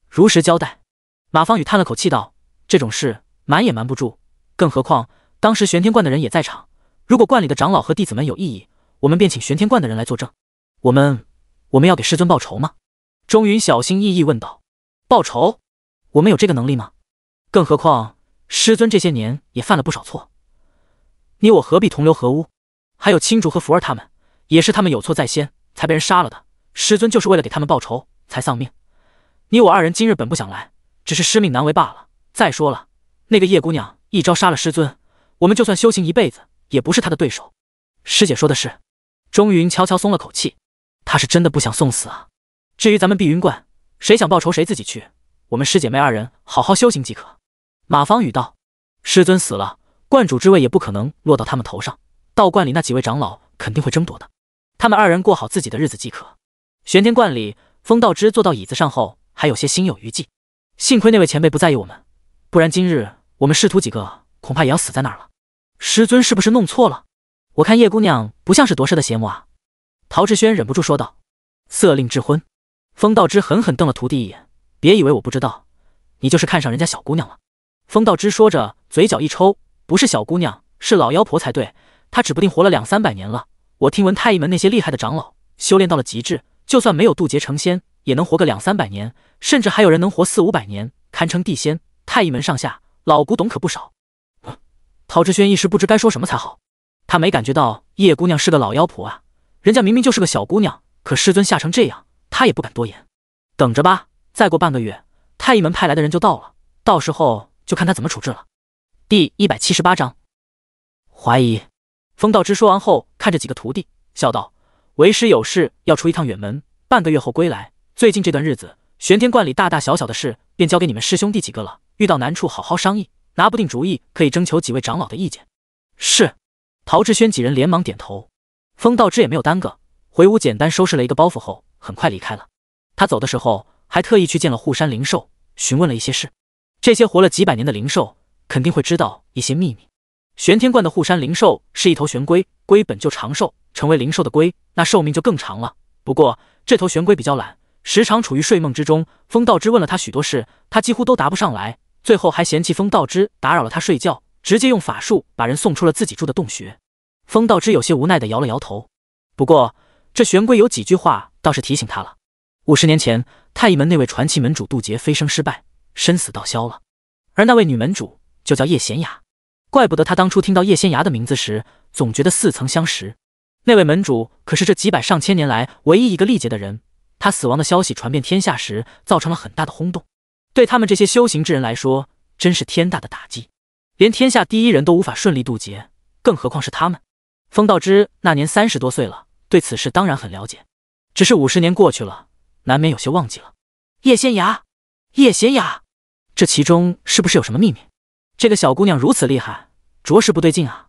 如实交代。马方宇叹了口气道，这种事瞒也瞒不住，更何况当时玄天观的人也在场，如果观里的长老和弟子们有异议，我们便请玄天观的人来作证。我们要给师尊报仇吗？钟云小心翼翼问道。报仇？我们有这个能力吗？更何况师尊这些年也犯了不少错，你我何必同流合污？还有青竹和福儿他们，也是他们有错在先才被人杀了的，师尊就是为了给他们报仇才丧命。你我2人今日本不想来，只是师命难违罢了。再说了，那个叶姑娘一招杀了师尊，我们就算修行一辈子也不是她的对手。师姐说的是。钟云悄悄松了口气，他是真的不想送死啊。至于咱们碧云观，谁想报仇谁自己去，我们师姐妹2人好好修行即可。马方宇道。师尊死了，观主之位也不可能落到他们头上，道观里那几位长老肯定会争夺的，他们2人过好自己的日子即可。玄天观里，风道之坐到椅子上后还有些心有余悸，幸亏那位前辈不在意我们，不然今日我们师徒几个恐怕也要死在那儿了。师尊是不是弄错了？我看叶姑娘不像是夺舍的邪魔啊。陶志轩忍不住说道。色令智昏。风道之狠狠瞪了徒弟一眼，别以为我不知道，你就是看上人家小姑娘了。风道之说着嘴角一抽，不是小姑娘，是老妖婆才对，她指不定活了200-300年了。我听闻太乙门那些厉害的长老修炼到了极致，就算没有渡劫成仙，也能活个200-300年，甚至还有人能活400-500年，堪称地仙。太乙门上下老古董可不少。陶志轩一时不知该说什么才好。他没感觉到叶姑娘是个老妖婆啊，人家明明就是个小姑娘，可师尊吓成这样，他也不敢多言。等着吧，再过半个月，太医门派来的人就到了，到时候就看他怎么处置了。第178章，怀疑。风道之说完后，看着几个徒弟，笑道：“为师有事要出一趟远门，半个月后归来。最近这段日子，玄天观里大大小小的事，便交给你们师兄弟几个了。遇到难处，好好商议，拿不定主意，可以征求几位长老的意见。”是。陶志轩几人连忙点头。风道之也没有耽搁，回屋简单收拾了一个包袱后，很快离开了。他走的时候，还特意去见了护山灵兽，询问了一些事。这些活了几百年的灵兽，肯定会知道一些秘密。玄天观的护山灵兽是一头玄龟，龟本就长寿，成为灵兽的龟，那寿命就更长了。不过这头玄龟比较懒，时常处于睡梦之中。风道之问了他许多事，他几乎都答不上来，最后还嫌弃风道之打扰了他睡觉，直接用法术把人送出了自己住的洞穴。风道之有些无奈地摇了摇头。不过这玄龟有几句话倒是提醒他了。50年前，太医门那位传奇门主渡劫飞升失败，身死道消了，而那位女门主就叫叶贤雅。怪不得他当初听到叶仙崖的名字时，总觉得似曾相识。那位门主可是这几百上千年来唯一一个历劫的人，他死亡的消息传遍天下时，造成了很大的轰动。对他们这些修行之人来说，真是天大的打击。连天下第一人都无法顺利渡劫，更何况是他们。风道之那年30多岁了，对此事当然很了解，只是50年过去了，难免有些忘记了。叶仙崖，叶贤雅，这其中是不是有什么秘密？这个小姑娘如此厉害，着实不对劲啊！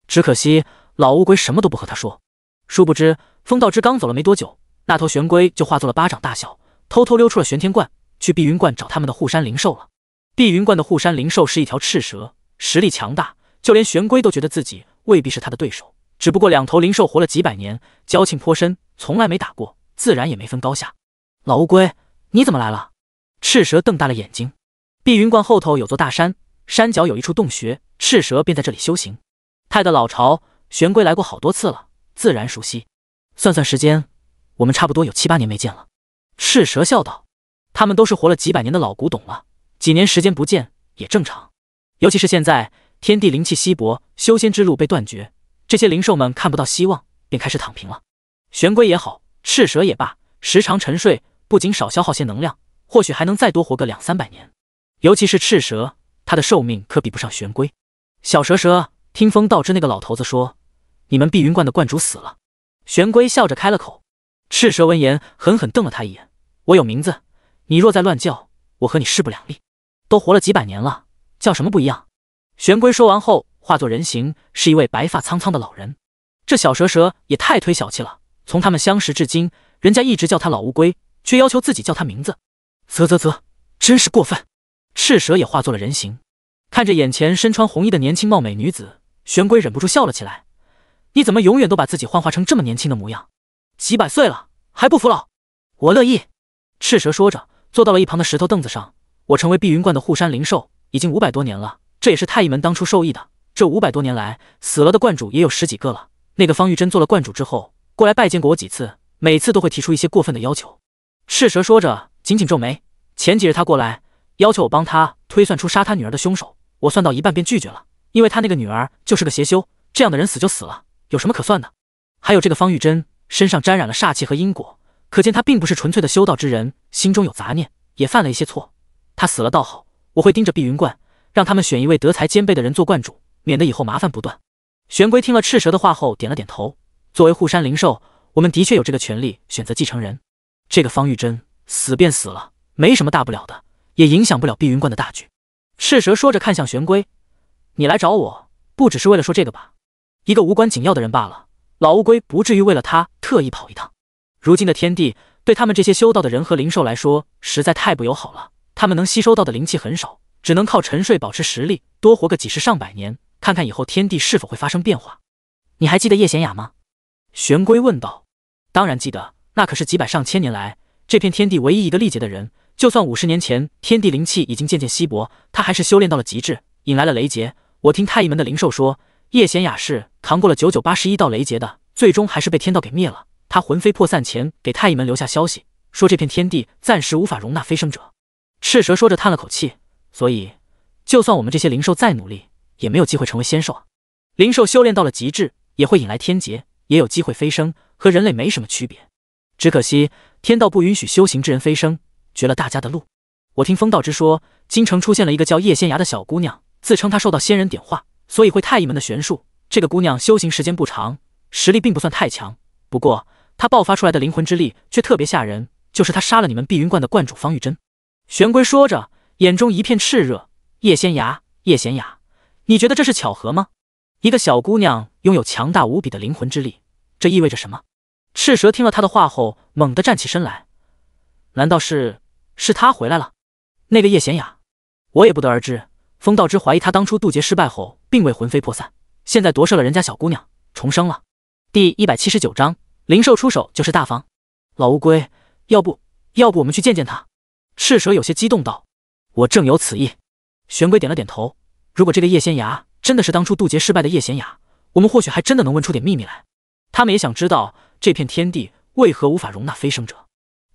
只可惜老乌龟什么都不和他说。殊不知，风道之刚走了没多久，那头玄龟就化作了巴掌大小，偷偷溜出了玄天观，去碧云观找他们的护山灵兽了。碧云观的护山灵兽是一条赤蛇，实力强大，就连玄龟都觉得自己未必是他的对手。只不过两头灵兽活了几百年，交情颇深，从来没打过，自然也没分高下。老乌龟，你怎么来了？赤蛇瞪大了眼睛。碧云观后头有座大山，山脚有一处洞穴，赤蛇便在这里修行。太的老巢，玄龟来过好多次了，自然熟悉。算算时间，我们差不多有7、8年没见了。赤蛇笑道：“他们都是活了几百年的老古董了，几年时间不见也正常。尤其是现在天地灵气稀薄，修仙之路被断绝，这些灵兽们看不到希望，便开始躺平了。玄龟也好，赤蛇也罢，时常沉睡，不仅少消耗些能量，或许还能再多活个2、300年。尤其是赤蛇，它的寿命可比不上玄龟。小蛇蛇，听风道之那个老头子说，你们碧云观的观主死了。”玄龟笑着开了口。赤蛇闻言狠狠瞪了他一眼：“我有名字，你若再乱叫，我和你势不两立。都活了几百年了，叫什么不一样？”玄龟说完后化作人形，是一位白发苍苍的老人。这小蛇蛇也太忒小气了，从他们相识至今，人家一直叫他老乌龟，却要求自己叫他名字，啧，真是过分。赤蛇也化作了人形，看着眼前身穿红衣的年轻貌美女子，玄龟忍不住笑了起来：“你怎么永远都把自己幻化成这么年轻的模样？几百岁了还不服老？我乐意。”赤蛇说着坐到了一旁的石头凳子上：“我成为碧云观的护山灵兽已经500多年了，这也是太医门当初授意的。这500多年来，死了的观主也有10几个了。那个方玉珍做了观主之后，过来拜见过我几次，每次都会提出一些过分的要求。”赤蛇说着紧紧皱眉：“前几日他过来要求我帮他推算出杀他女儿的凶手，我算到一半便拒绝了，因为他那个女儿就是个邪修，这样的人死就死了，有什么可算的？还有这个方玉珍身上沾染了煞气和因果，可见他并不是纯粹的修道之人，心中有杂念，也犯了一些错。他死了倒好，我会盯着碧云观，让他们选一位德才兼备的人做观主，免得以后麻烦不断。”玄龟听了赤蛇的话后点了点头：“作为护山灵兽，我们的确有这个权利选择继承人。这个方玉珍死便死了，没什么大不了的，也影响不了碧云观的大局。”赤蛇说着看向玄龟：“你来找我，不只是为了说这个吧？一个无关紧要的人罢了，老乌龟不至于为了他特意跑一趟。如今的天地对他们这些修道的人和灵兽来说实在太不友好了，他们能吸收到的灵气很少，只能靠沉睡保持实力，多活个几十上百年，看看以后天地是否会发生变化。你还记得叶贤雅吗？”玄龟问道。“当然记得，那可是几百上千年来这片天地唯一一个历劫的人，就算50年前天地灵气已经渐渐稀薄，他还是修炼到了极致，引来了雷劫。我听太医门的灵兽说，叶贤雅是扛过了9981道雷劫的，最终还是被天道给灭了。他魂飞魄散前给太医门留下消息，说这片天地暂时无法容纳飞升者。”赤蛇说着叹了口气：“所以就算我们这些灵兽再努力，也没有机会成为仙兽啊。灵兽修炼到了极致，也会引来天劫，也有机会飞升，和人类没什么区别。只可惜天道不允许修行之人飞升，绝了大家的路。我听风道之说，京城出现了一个叫叶仙芽的小姑娘，自称她受到仙人点化，所以会太乙门的玄术。这个姑娘修行时间不长，实力并不算太强，不过她爆发出来的灵魂之力却特别吓人，就是她杀了你们碧云观的观主方玉珍。玄龟说着，眼中一片炽热。叶仙芽，叶贤雅，你觉得这是巧合吗？一个小姑娘拥有强大无比的灵魂之力，这意味着什么？赤蛇听了他的话后，猛地站起身来。难道是他回来了？那个叶贤雅，我也不得而知。风道之怀疑他当初渡劫失败后，并未魂飞魄散，现在夺舍了人家小姑娘，重生了。第179章，灵兽出手就是大方。老乌龟，要不我们去见见他？赤蛇有些激动道。我正有此意。玄龟点了点头。如果这个叶仙芽真的是当初渡劫失败的叶贤雅，我们或许还真的能问出点秘密来。他们也想知道这片天地为何无法容纳飞升者。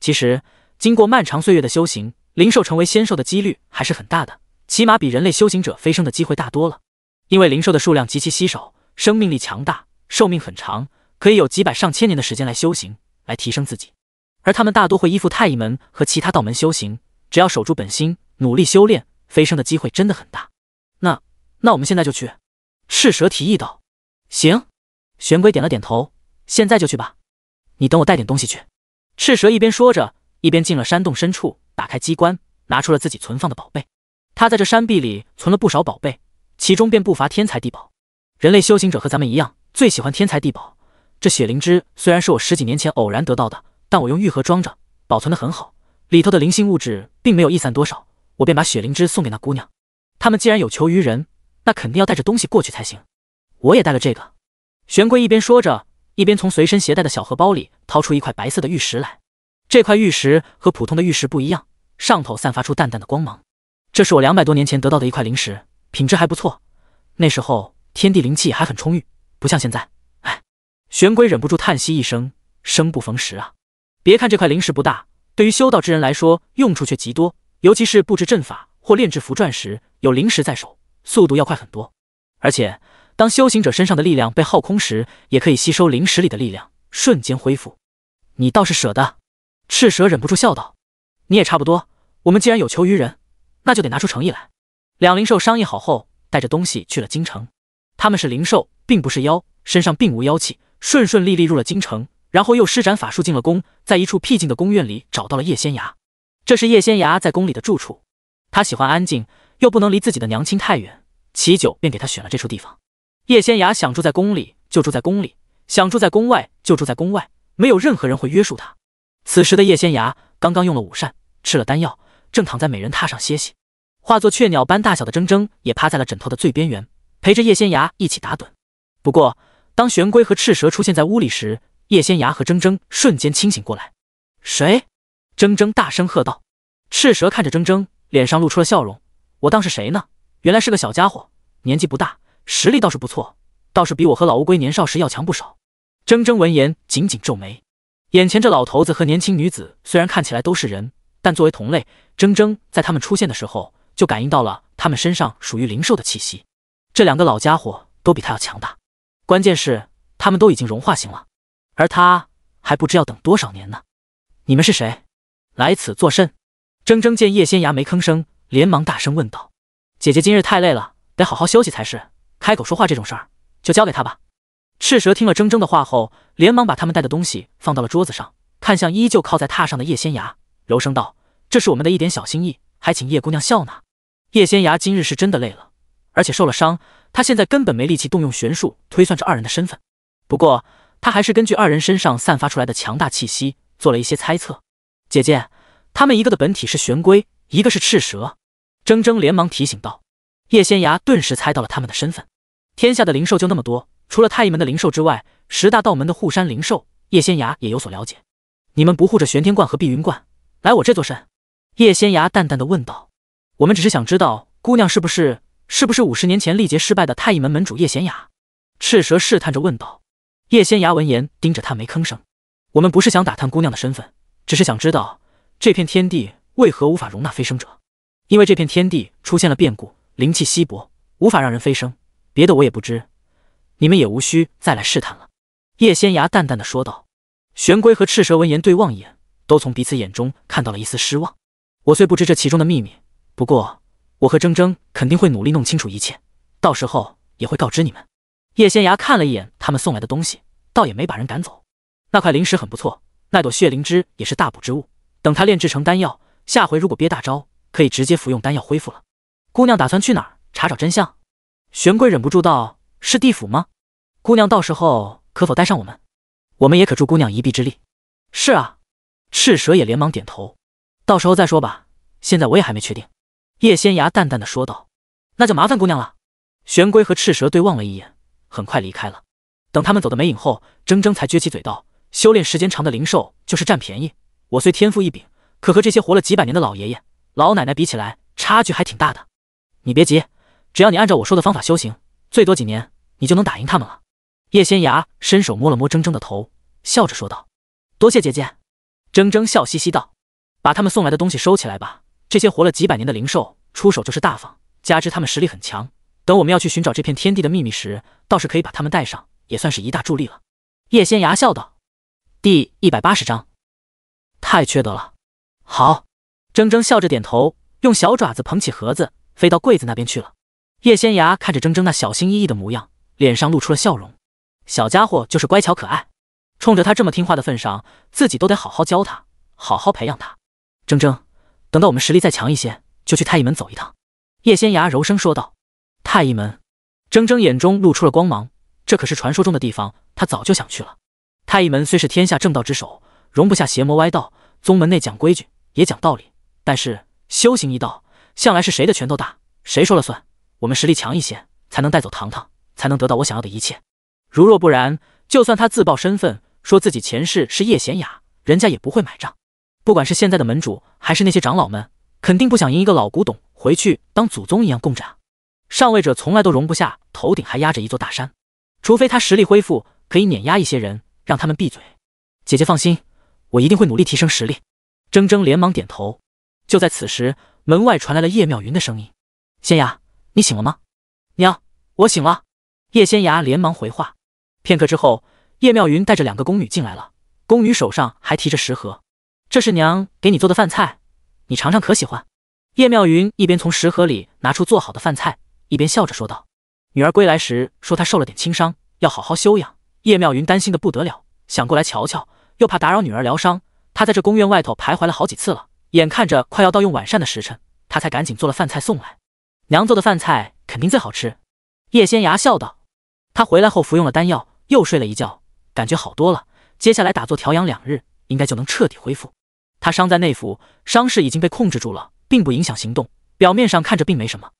其实经过漫长岁月的修行，灵兽成为仙兽的几率还是很大的，起码比人类修行者飞升的机会大多了。因为灵兽的数量极其稀少，生命力强大，寿命很长，可以有几百上千年的时间来修行，来提升自己。而他们大多会依附太乙门和其他道门修行，只要守住本心，努力修炼，飞升的机会真的很大。那我们现在就去。赤蛇提议道。行。玄龟点了点头，现在就去吧。你等我带点东西去。赤蛇一边说着，一边进了山洞深处，打开机关，拿出了自己存放的宝贝。他在这山壁里存了不少宝贝，其中便不乏天材地宝。人类修行者和咱们一样，最喜欢天材地宝。这血灵芝虽然是我10几年前偶然得到的，但我用玉盒装着，保存得很好，里头的灵性物质并没有溢散多少，我便把血灵芝送给那姑娘。他们既然有求于人，那肯定要带着东西过去才行。我也带了这个。玄龟一边说着，一边从随身携带的小荷包里掏出一块白色的玉石来。这块玉石和普通的玉石不一样，上头散发出淡淡的光芒。这是我200多年前得到的一块灵石，品质还不错。那时候天地灵气还很充裕，不像现在。哎，玄龟忍不住叹息一声，生不逢时啊。别看这块灵石不大，对于修道之人来说用处却极多，尤其是布置阵法或炼制符篆时，有灵石在手，速度要快很多。而且当修行者身上的力量被耗空时，也可以吸收灵石里的力量，瞬间恢复。你倒是舍得。赤蛇忍不住笑道。你也差不多，我们既然有求于人，那就得拿出诚意来。两灵兽商议好后，带着东西去了京城。他们是灵兽，并不是妖，身上并无妖气，顺顺利利入了京城，然后又施展法术进了宫，在一处僻静的宫院里找到了叶仙芽。这是叶仙芽在宫里的住处，他喜欢安静，又不能离自己的娘亲太远，齐九便给他选了这处地方。叶仙芽想住在宫里就住在宫里，想住在宫外就住在宫外，没有任何人会约束他。此时的叶仙芽刚刚用了午膳，吃了丹药，正躺在美人榻上歇息。化作雀鸟般大小的铮铮也趴在了枕头的最边缘，陪着叶仙芽一起打盹。不过当玄龟和赤蛇出现在屋里时，叶仙芽和铮铮瞬间清醒过来。谁？铮铮大声喝道。赤蛇看着铮铮，脸上露出了笑容。我当是谁呢？原来是个小家伙，年纪不大，实力倒是不错，倒是比我和老乌龟年少时要强不少。铮铮闻言紧紧皱眉。眼前这老头子和年轻女子虽然看起来都是人，但作为同类，铮铮在他们出现的时候就感应到了他们身上属于灵兽的气息。这两个老家伙都比他要强大，关键是他们都已经融化型了，而他还不知要等多少年呢。你们是谁？来此作甚？铮铮见叶仙芽没吭声，连忙大声问道。姐姐今日太累了，得好好休息才是，开口说话这种事儿就交给他吧。赤蛇听了铮铮的话后，连忙把他们带的东西放到了桌子上，看向依旧靠在榻上的叶仙芽，柔声道：这是我们的一点小心意，还请叶姑娘笑纳。叶仙芽今日是真的累了，而且受了伤，她现在根本没力气动用玄术推算这二人的身份。不过她还是根据二人身上散发出来的强大气息做了一些猜测。姐姐，他们一个的本体是玄龟，一个是赤蛇。铮铮连忙提醒道。叶仙芽顿时猜到了他们的身份。天下的灵兽就那么多，除了太乙门的灵兽之外，10大道门的护山灵兽，叶仙芽也有所了解。你们不护着玄天观和碧云观，来我这座甚？叶仙芽淡淡的问道。我们只是想知道姑娘是不是50年前历劫失败的太乙门门主叶贤雅？赤蛇试探着问道。叶仙芽闻言盯着他没吭声。我们不是想打探姑娘的身份，只是想知道这片天地为何无法容纳飞升者。因为这片天地出现了变故，灵气稀薄，无法让人飞升，别的我也不知，你们也无需再来试探了。叶仙涯淡淡的说道。玄龟和赤蛇闻言对望一眼，都从彼此眼中看到了一丝失望。我虽不知这其中的秘密，不过我和铮铮肯定会努力弄清楚一切，到时候也会告知你们。叶仙涯看了一眼他们送来的东西，倒也没把人赶走。那块灵石很不错，那朵血灵芝也是大补之物，等他炼制成丹药，下回如果憋大招，可以直接服用丹药恢复了。姑娘打算去哪儿查找真相？玄龟忍不住道：是地府吗？姑娘到时候可否带上我们？我们也可助姑娘一臂之力。是啊，赤蛇也连忙点头。到时候再说吧，现在我也还没确定。叶仙涯淡淡的说道。那就麻烦姑娘了。玄龟和赤蛇对望了一眼，很快离开了。等他们走的没影后，铮铮才撅起嘴道：修炼时间长的灵兽就是占便宜，我虽天赋异禀，可和这些活了几百年的老爷爷老奶奶比起来，差距还挺大的。你别急，只要你按照我说的方法修行，最多几年你就能打赢他们了。叶仙涯伸手摸了摸铮铮的头，笑着说道：多谢姐姐。铮铮笑嘻嘻道：把他们送来的东西收起来吧，这些活了几百年的灵兽出手就是大方，加之他们实力很强，等我们要去寻找这片天地的秘密时，倒是可以把他们带上，也算是一大助力了。叶仙涯笑道。第180章，太缺德了。好。铮铮笑着点头，用小爪子捧起盒子，飞到柜子那边去了。叶仙涯看着铮铮那小心翼翼的模样，脸上露出了笑容。小家伙就是乖巧可爱，冲着他这么听话的份上，自己都得好好教他，好好培养他。铮铮，等到我们实力再强一些，就去太医门走一趟。叶仙涯柔声说道。太医门。铮铮眼中露出了光芒，这可是传说中的地方，他早就想去了。太医门虽是天下正道之首，容不下邪魔歪道，宗门内讲规矩也讲道理，但是修行一道，向来是谁的拳头大谁说了算，我们实力强一些，才能带走糖糖，才能得到我想要的一切。如若不然，就算他自曝身份，说自己前世是叶贤雅，人家也不会买账。不管是现在的门主，还是那些长老们，肯定不想迎一个老古董回去当祖宗一样供着。上位者从来都容不下头顶还压着一座大山，除非他实力恢复，可以碾压一些人，让他们闭嘴。姐姐放心，我一定会努力提升实力。铮铮连忙点头。就在此时，门外传来了叶妙云的声音：仙雅，你醒了吗？娘，我醒了。叶仙雅连忙回话。片刻之后，叶妙云带着2个宫女进来了，宫女手上还提着食盒。这是娘给你做的饭菜，你尝尝可喜欢？叶妙云一边从食盒里拿出做好的饭菜，一边笑着说道。女儿归来时说她受了点轻伤，要好好休养。叶妙云担心的不得了，想过来瞧瞧，又怕打扰女儿疗伤。她在这宫院外头徘徊了好几次了，眼看着快要到用晚膳的时辰，她才赶紧做了饭菜送来。娘做的饭菜肯定最好吃。叶仙牙笑道。她回来后服用了丹药，又睡了一觉，感觉好多了，接下来打坐调养2日，应该就能彻底恢复。她伤在内府，伤势已经被控制住了，并不影响行动，表面上看着并没什么。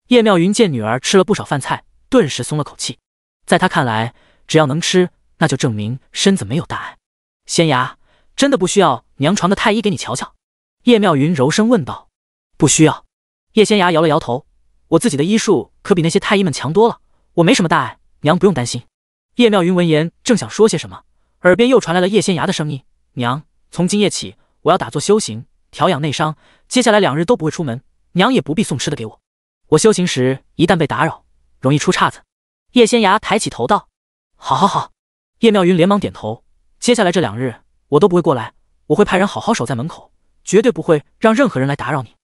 叶妙云见女儿吃了不少饭菜，顿时松了口气。在她看来，只要能吃，那就证明身子没有大碍。仙牙，真的不需要娘传个太医给你瞧瞧？叶妙云柔声问道。不需要。叶仙牙摇了摇头，我自己的医术可比那些太医们强多了，我没什么大碍，娘不用担心。叶妙云闻言正想说些什么，耳边又传来了叶仙牙的声音：娘，从今夜起我要打坐修行，调养内伤，接下来2日都不会出门，娘也不必送吃的给我。我修行时一旦被打扰，容易出岔子。叶仙牙抬起头道：好好好。叶妙云连忙点头，接下来这2日我都不会过来，我会派人好好守在门口，绝对不会让任何人来打扰你。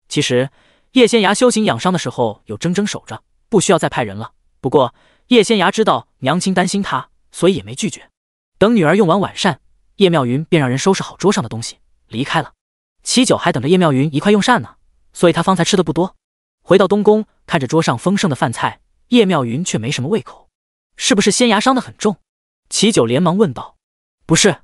其实叶仙牙修行养伤的时候有铮铮守着，不需要再派人了。不过叶仙牙知道娘亲担心他，所以也没拒绝。等女儿用完晚膳，叶妙云便让人收拾好桌上的东西离开了。齐九还等着叶妙云一块用膳呢，所以他方才吃的不多。回到东宫，看着桌上丰盛的饭菜，叶妙云却没什么胃口。是不是仙牙伤得很重？齐九连忙问道。不是。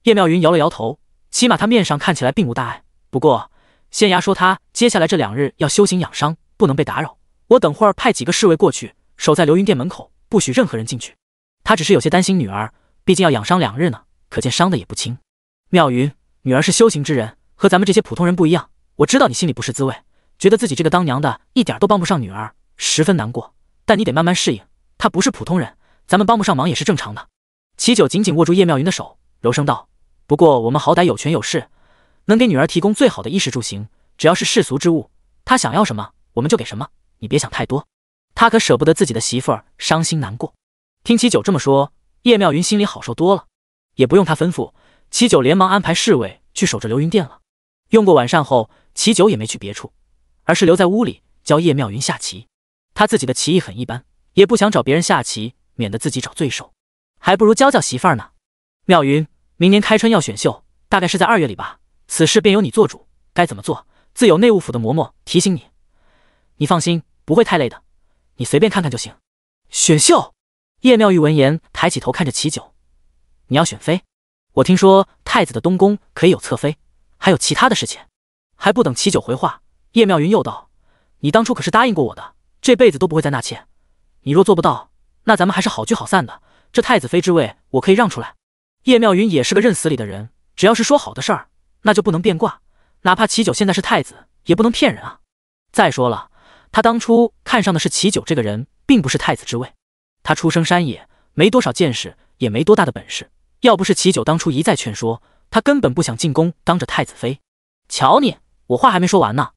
叶妙云摇了摇头，起码他面上看起来并无大碍。不过仙牙说他接下来这2日要修行养伤，不能被打扰，我等会儿派几个侍卫过去，守在流云殿门口，不许任何人进去。他只是有些担心女儿，毕竟要养伤2日呢，可见伤的也不轻。妙云，女儿是修行之人，和咱们这些普通人不一样，我知道你心里不是滋味，觉得自己这个当娘的一点都帮不上女儿，十分难过，但你得慢慢适应，她不是普通人，咱们帮不上忙也是正常的。齐九紧紧握住叶妙云的手，柔声道，不过我们好歹有权有势，能给女儿提供最好的衣食住行，只要是世俗之物，她想要什么我们就给什么，你别想太多。他可舍不得自己的媳妇儿伤心难过。听齐九这么说，叶妙云心里好受多了，也不用他吩咐，齐九连忙安排侍卫去守着流云殿了。用过晚膳后，齐九也没去别处，而是留在屋里教叶妙云下棋。他自己的棋艺很一般，也不想找别人下棋，免得自己找罪受，还不如教教媳妇儿呢。妙云，明年开春要选秀，大概是在2月里吧，此事便由你做主，该怎么做，自有内务府的嬷嬷提醒你。你放心，不会太累的，你随便看看就行。选秀？叶妙玉闻言抬起头看着齐九，你要选妃？我听说太子的东宫可以有侧妃，还有其他的事情。还不等齐九回话，叶妙云又道，你当初可是答应过我的，这辈子都不会再纳妾，你若做不到，那咱们还是好聚好散的，这太子妃之位我可以让出来。叶妙云也是个认死理的人，只要是说好的事儿，那就不能变卦，哪怕齐九现在是太子，也不能骗人啊。再说了，他当初看上的是齐九这个人，并不是太子之位。他出生山野，没多少见识，也没多大的本事，要不是齐九当初一再劝说，他根本不想进宫当着太子妃。瞧你，我话还没说完呢。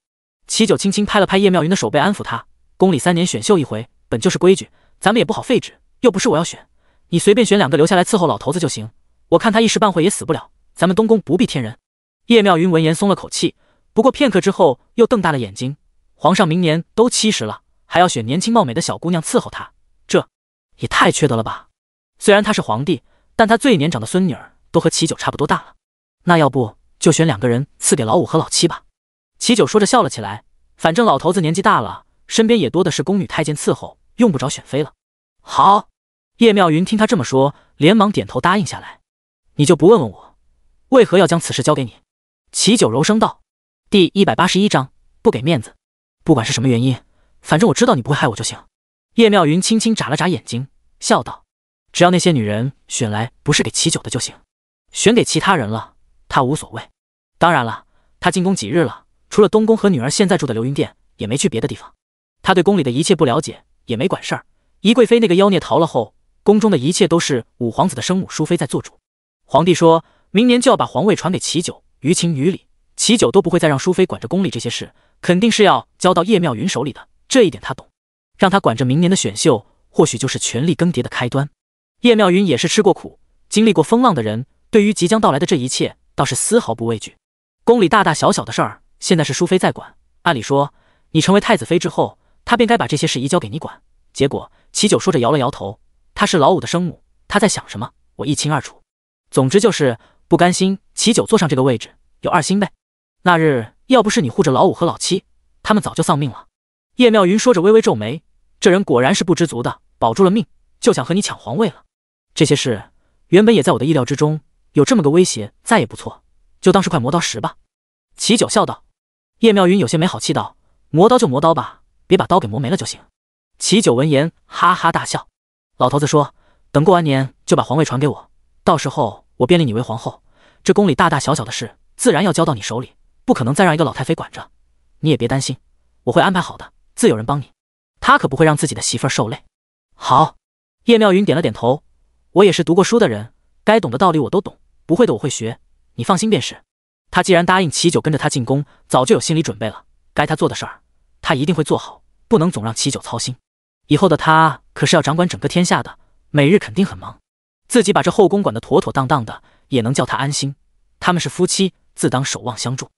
齐九轻轻拍了拍叶妙云的手背，安抚他，宫里3年选秀一回，本就是规矩，咱们也不好废止，又不是我要选，你随便选2个留下来伺候老头子就行，我看他一时半会也死不了，咱们东宫不必添人。叶妙云闻言松了口气，不过片刻之后又瞪大了眼睛，皇上明年都70了，还要选年轻貌美的小姑娘伺候他，这也太缺德了吧。虽然他是皇帝，但他最年长的孙女儿都和齐九差不多大了，那要不就选2个人赐给老五和老七吧。齐九说着笑了起来，反正老头子年纪大了，身边也多的是宫女太监伺候，用不着选妃了。好。叶妙云听他这么说，连忙点头答应下来。你就不问问我，为何要将此事交给你？齐九柔声道。第181章，不给面子。不管是什么原因，反正我知道你不会害我就行。叶妙云轻轻眨了眨眼睛，笑道，只要那些女人选来不是给齐九的就行，选给其他人了，他无所谓。当然了，他进宫几日了，除了东宫和女儿现在住的流云殿，也没去别的地方。他对宫里的一切不了解，也没管事儿。宜贵妃那个妖孽逃了后，宫中的一切都是五皇子的生母淑妃在做主。皇帝说明年就要把皇位传给齐九，于情于理，齐九都不会再让淑妃管着宫里这些事，肯定是要交到叶妙云手里的，这一点他懂。让他管着明年的选秀，或许就是权力更迭的开端。叶妙云也是吃过苦，经历过风浪的人，对于即将到来的这一切倒是丝毫不畏惧。宫里大大小小的事儿，现在是淑妃在管，按理说你成为太子妃之后，她便该把这些事移交给你管。结果齐九说着摇了摇头，她是老五的生母，她在想什么我一清二楚。总之就是不甘心齐九坐上这个位置，有2心呗。那日要不是你护着老五和老七，他们早就丧命了。叶妙云说着微微皱眉，这人果然是不知足的，保住了命就想和你抢皇位了。这些事原本也在我的意料之中，有这么个威胁再也不错，就当是块磨刀石吧。齐九笑道。叶妙云有些没好气道，磨刀就磨刀吧，别把刀给磨没了就行。齐九闻言哈哈大笑，老头子说等过完年就把皇位传给我，到时候我便立你为皇后，这宫里大大小小的事自然要交到你手里，不可能再让一个老太妃管着。你也别担心，我会安排好的，自有人帮你，他可不会让自己的媳妇儿受累。好。叶妙云点了点头，我也是读过书的人，该懂的道理我都懂，不会的我会学，你放心便是。他既然答应齐九跟着他进宫，早就有心理准备了，该他做的事儿他一定会做好，不能总让齐九操心。以后的他可是要掌管整个天下的，每日肯定很忙，自己把这后宫管得妥妥当当的，也能叫他安心。他们是夫妻，自当守望相助。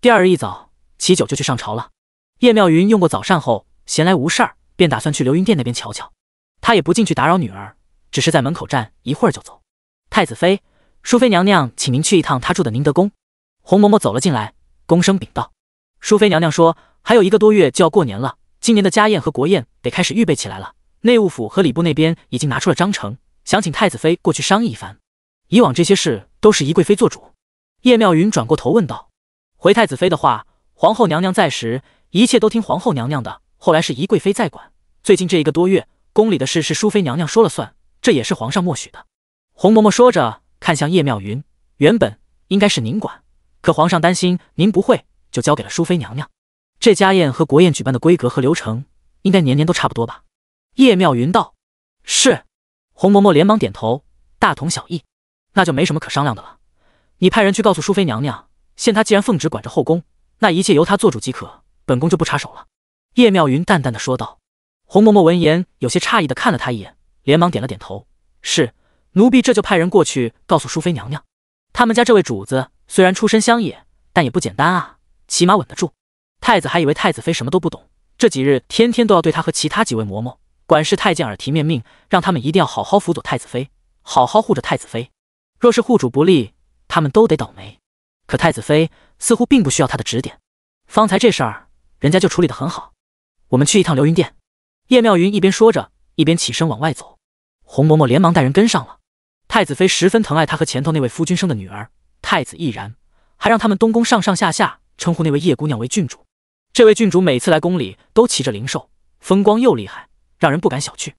第2日一早，齐九就去上朝了。叶妙云用过早膳后，闲来无事儿，便打算去流云殿那边瞧瞧。他也不进去打扰女儿，只是在门口站一会儿就走。太子妃，淑妃娘娘请您去一趟她住的宁德宫。红嬷嬷走了进来，躬身禀道。淑妃娘娘说还有1个多月就要过年了，今年的家宴和国宴得开始预备起来了，内务府和礼部那边已经拿出了章程，想请太子妃过去商议一番。以往这些事都是宜贵妃做主。叶妙云转过头问道。回太子妃的话，皇后娘娘在时一切都听皇后娘娘的，后来是宜贵妃在管，最近这1个多月宫里的事是淑妃娘娘说了算，这也是皇上默许的。红嬷嬷说着看向叶妙云，原本应该是您管，可皇上担心您不会，就交给了淑妃娘娘。这家宴和国宴举办的规格和流程应该年年都差不多吧？叶妙云道。是。红嬷嬷连忙点头，大同小异。那就没什么可商量的了，你派人去告诉淑妃娘娘，现她既然奉旨管着后宫，那一切由她做主即可，本宫就不插手了。叶妙云淡淡的说道。洪嬷嬷闻言，有些诧异的看了他一眼，连忙点了点头：“是，奴婢这就派人过去告诉淑妃娘娘。他们家这位主子虽然出身乡野，但也不简单啊，起码稳得住。太子还以为太子妃什么都不懂，这几日天天都要对他和其他几位嬷嬷、管事太监耳提面命，让他们一定要好好辅佐太子妃，好好护着太子妃。若是护主不利，他们都得倒霉。可太子妃似乎并不需要他的指点，方才这事儿人家就处理得很好。我们去一趟流云殿。”叶妙云一边说着，一边起身往外走。洪嬷嬷连忙带人跟上了。太子妃十分疼爱她和前头那位夫君生的女儿，太子亦然，还让他们东宫上上下下称呼那位叶姑娘为郡主。这位郡主每次来宫里都骑着灵兽，风光又厉害，让人不敢小觑。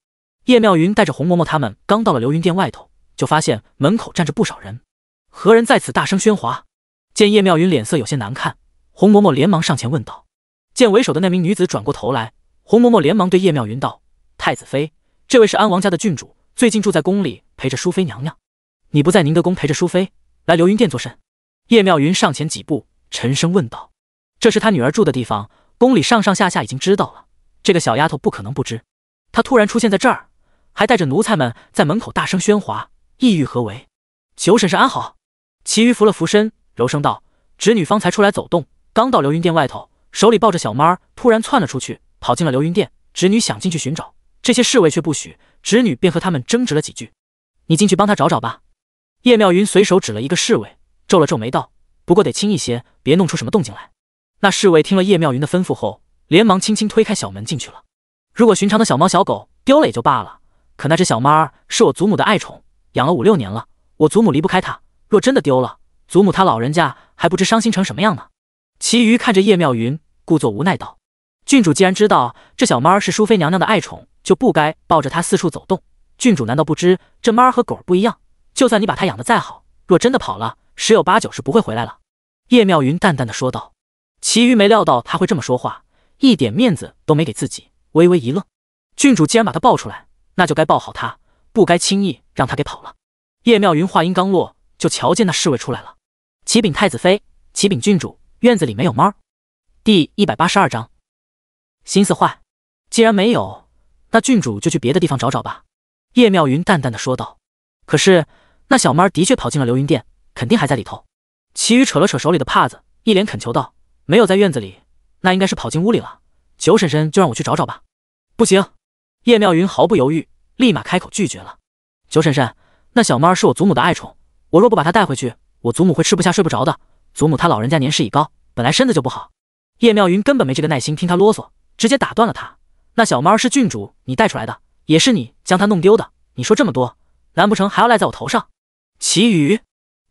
叶妙云带着洪嬷嬷他们刚到了流云殿外头，就发现门口站着不少人，何人在此大声喧哗？见叶妙云脸色有些难看，洪嬷嬷连忙上前问道。见为首的那名女子转过头来，洪嬷嬷连忙对叶妙云道：“太子妃，这位是安王家的郡主，最近住在宫里陪着淑妃娘娘。你不在宁德宫陪着淑妃，来流云殿做甚？”叶妙云上前几步，沉声问道：“这是她女儿住的地方，宫里上上下下已经知道了，这个小丫头不可能不知。她突然出现在这儿，还带着奴才们在门口大声喧哗，意欲何为？”九婶婶安好。其余扶了扶身，柔声道：“侄女方才出来走动，刚到流云殿外头，手里抱着小猫，突然窜了出去，跑进了流云殿。侄女想进去寻找，这些侍卫却不许，侄女便和他们争执了几句。你进去帮她找找吧。”叶妙云随手指了一个侍卫，皱了皱眉道：“不过得轻一些，别弄出什么动静来。”那侍卫听了叶妙云的吩咐后，连忙轻轻推开小门进去了。如果寻常的小猫小狗丢了也就罢了，可那只小猫是我祖母的爱宠，养了5、6年了，我祖母离不开它，若真的丢了，祖母她老人家还不知伤心成什么样呢。其余看着叶妙云，故作无奈道：“郡主既然知道这小猫是淑妃娘娘的爱宠，就不该抱着它四处走动。郡主难道不知这猫和狗不一样？就算你把它养得再好，若真的跑了，10有8九是不会回来了。”叶妙云淡淡的说道。其余没料到他会这么说话，一点面子都没给自己，微微一愣。郡主既然把他抱出来，那就该抱好他，不该轻易让他给跑了。叶妙云话音刚落，就瞧见那侍卫出来了。启禀太子妃，启禀郡主，院子里没有猫。第182章。心思坏，既然没有，那郡主就去别的地方找找吧。叶妙云淡淡的说道。可是那小猫的确跑进了流云殿，肯定还在里头。其余扯了扯手里的帕子，一脸恳求道：“没有在院子里，那应该是跑进屋里了。九婶婶就让我去找找吧。”不行！叶妙云毫不犹豫，立马开口拒绝了。九婶婶，那小猫是我祖母的爱宠，我若不把它带回去，我祖母会吃不下睡不着的。祖母她老人家年事已高，本来身子就不好。叶妙云根本没这个耐心听他啰嗦，直接打断了他。那小猫是郡主你带出来的，也是你将它弄丢的，你说这么多，难不成还要赖在我头上？其余，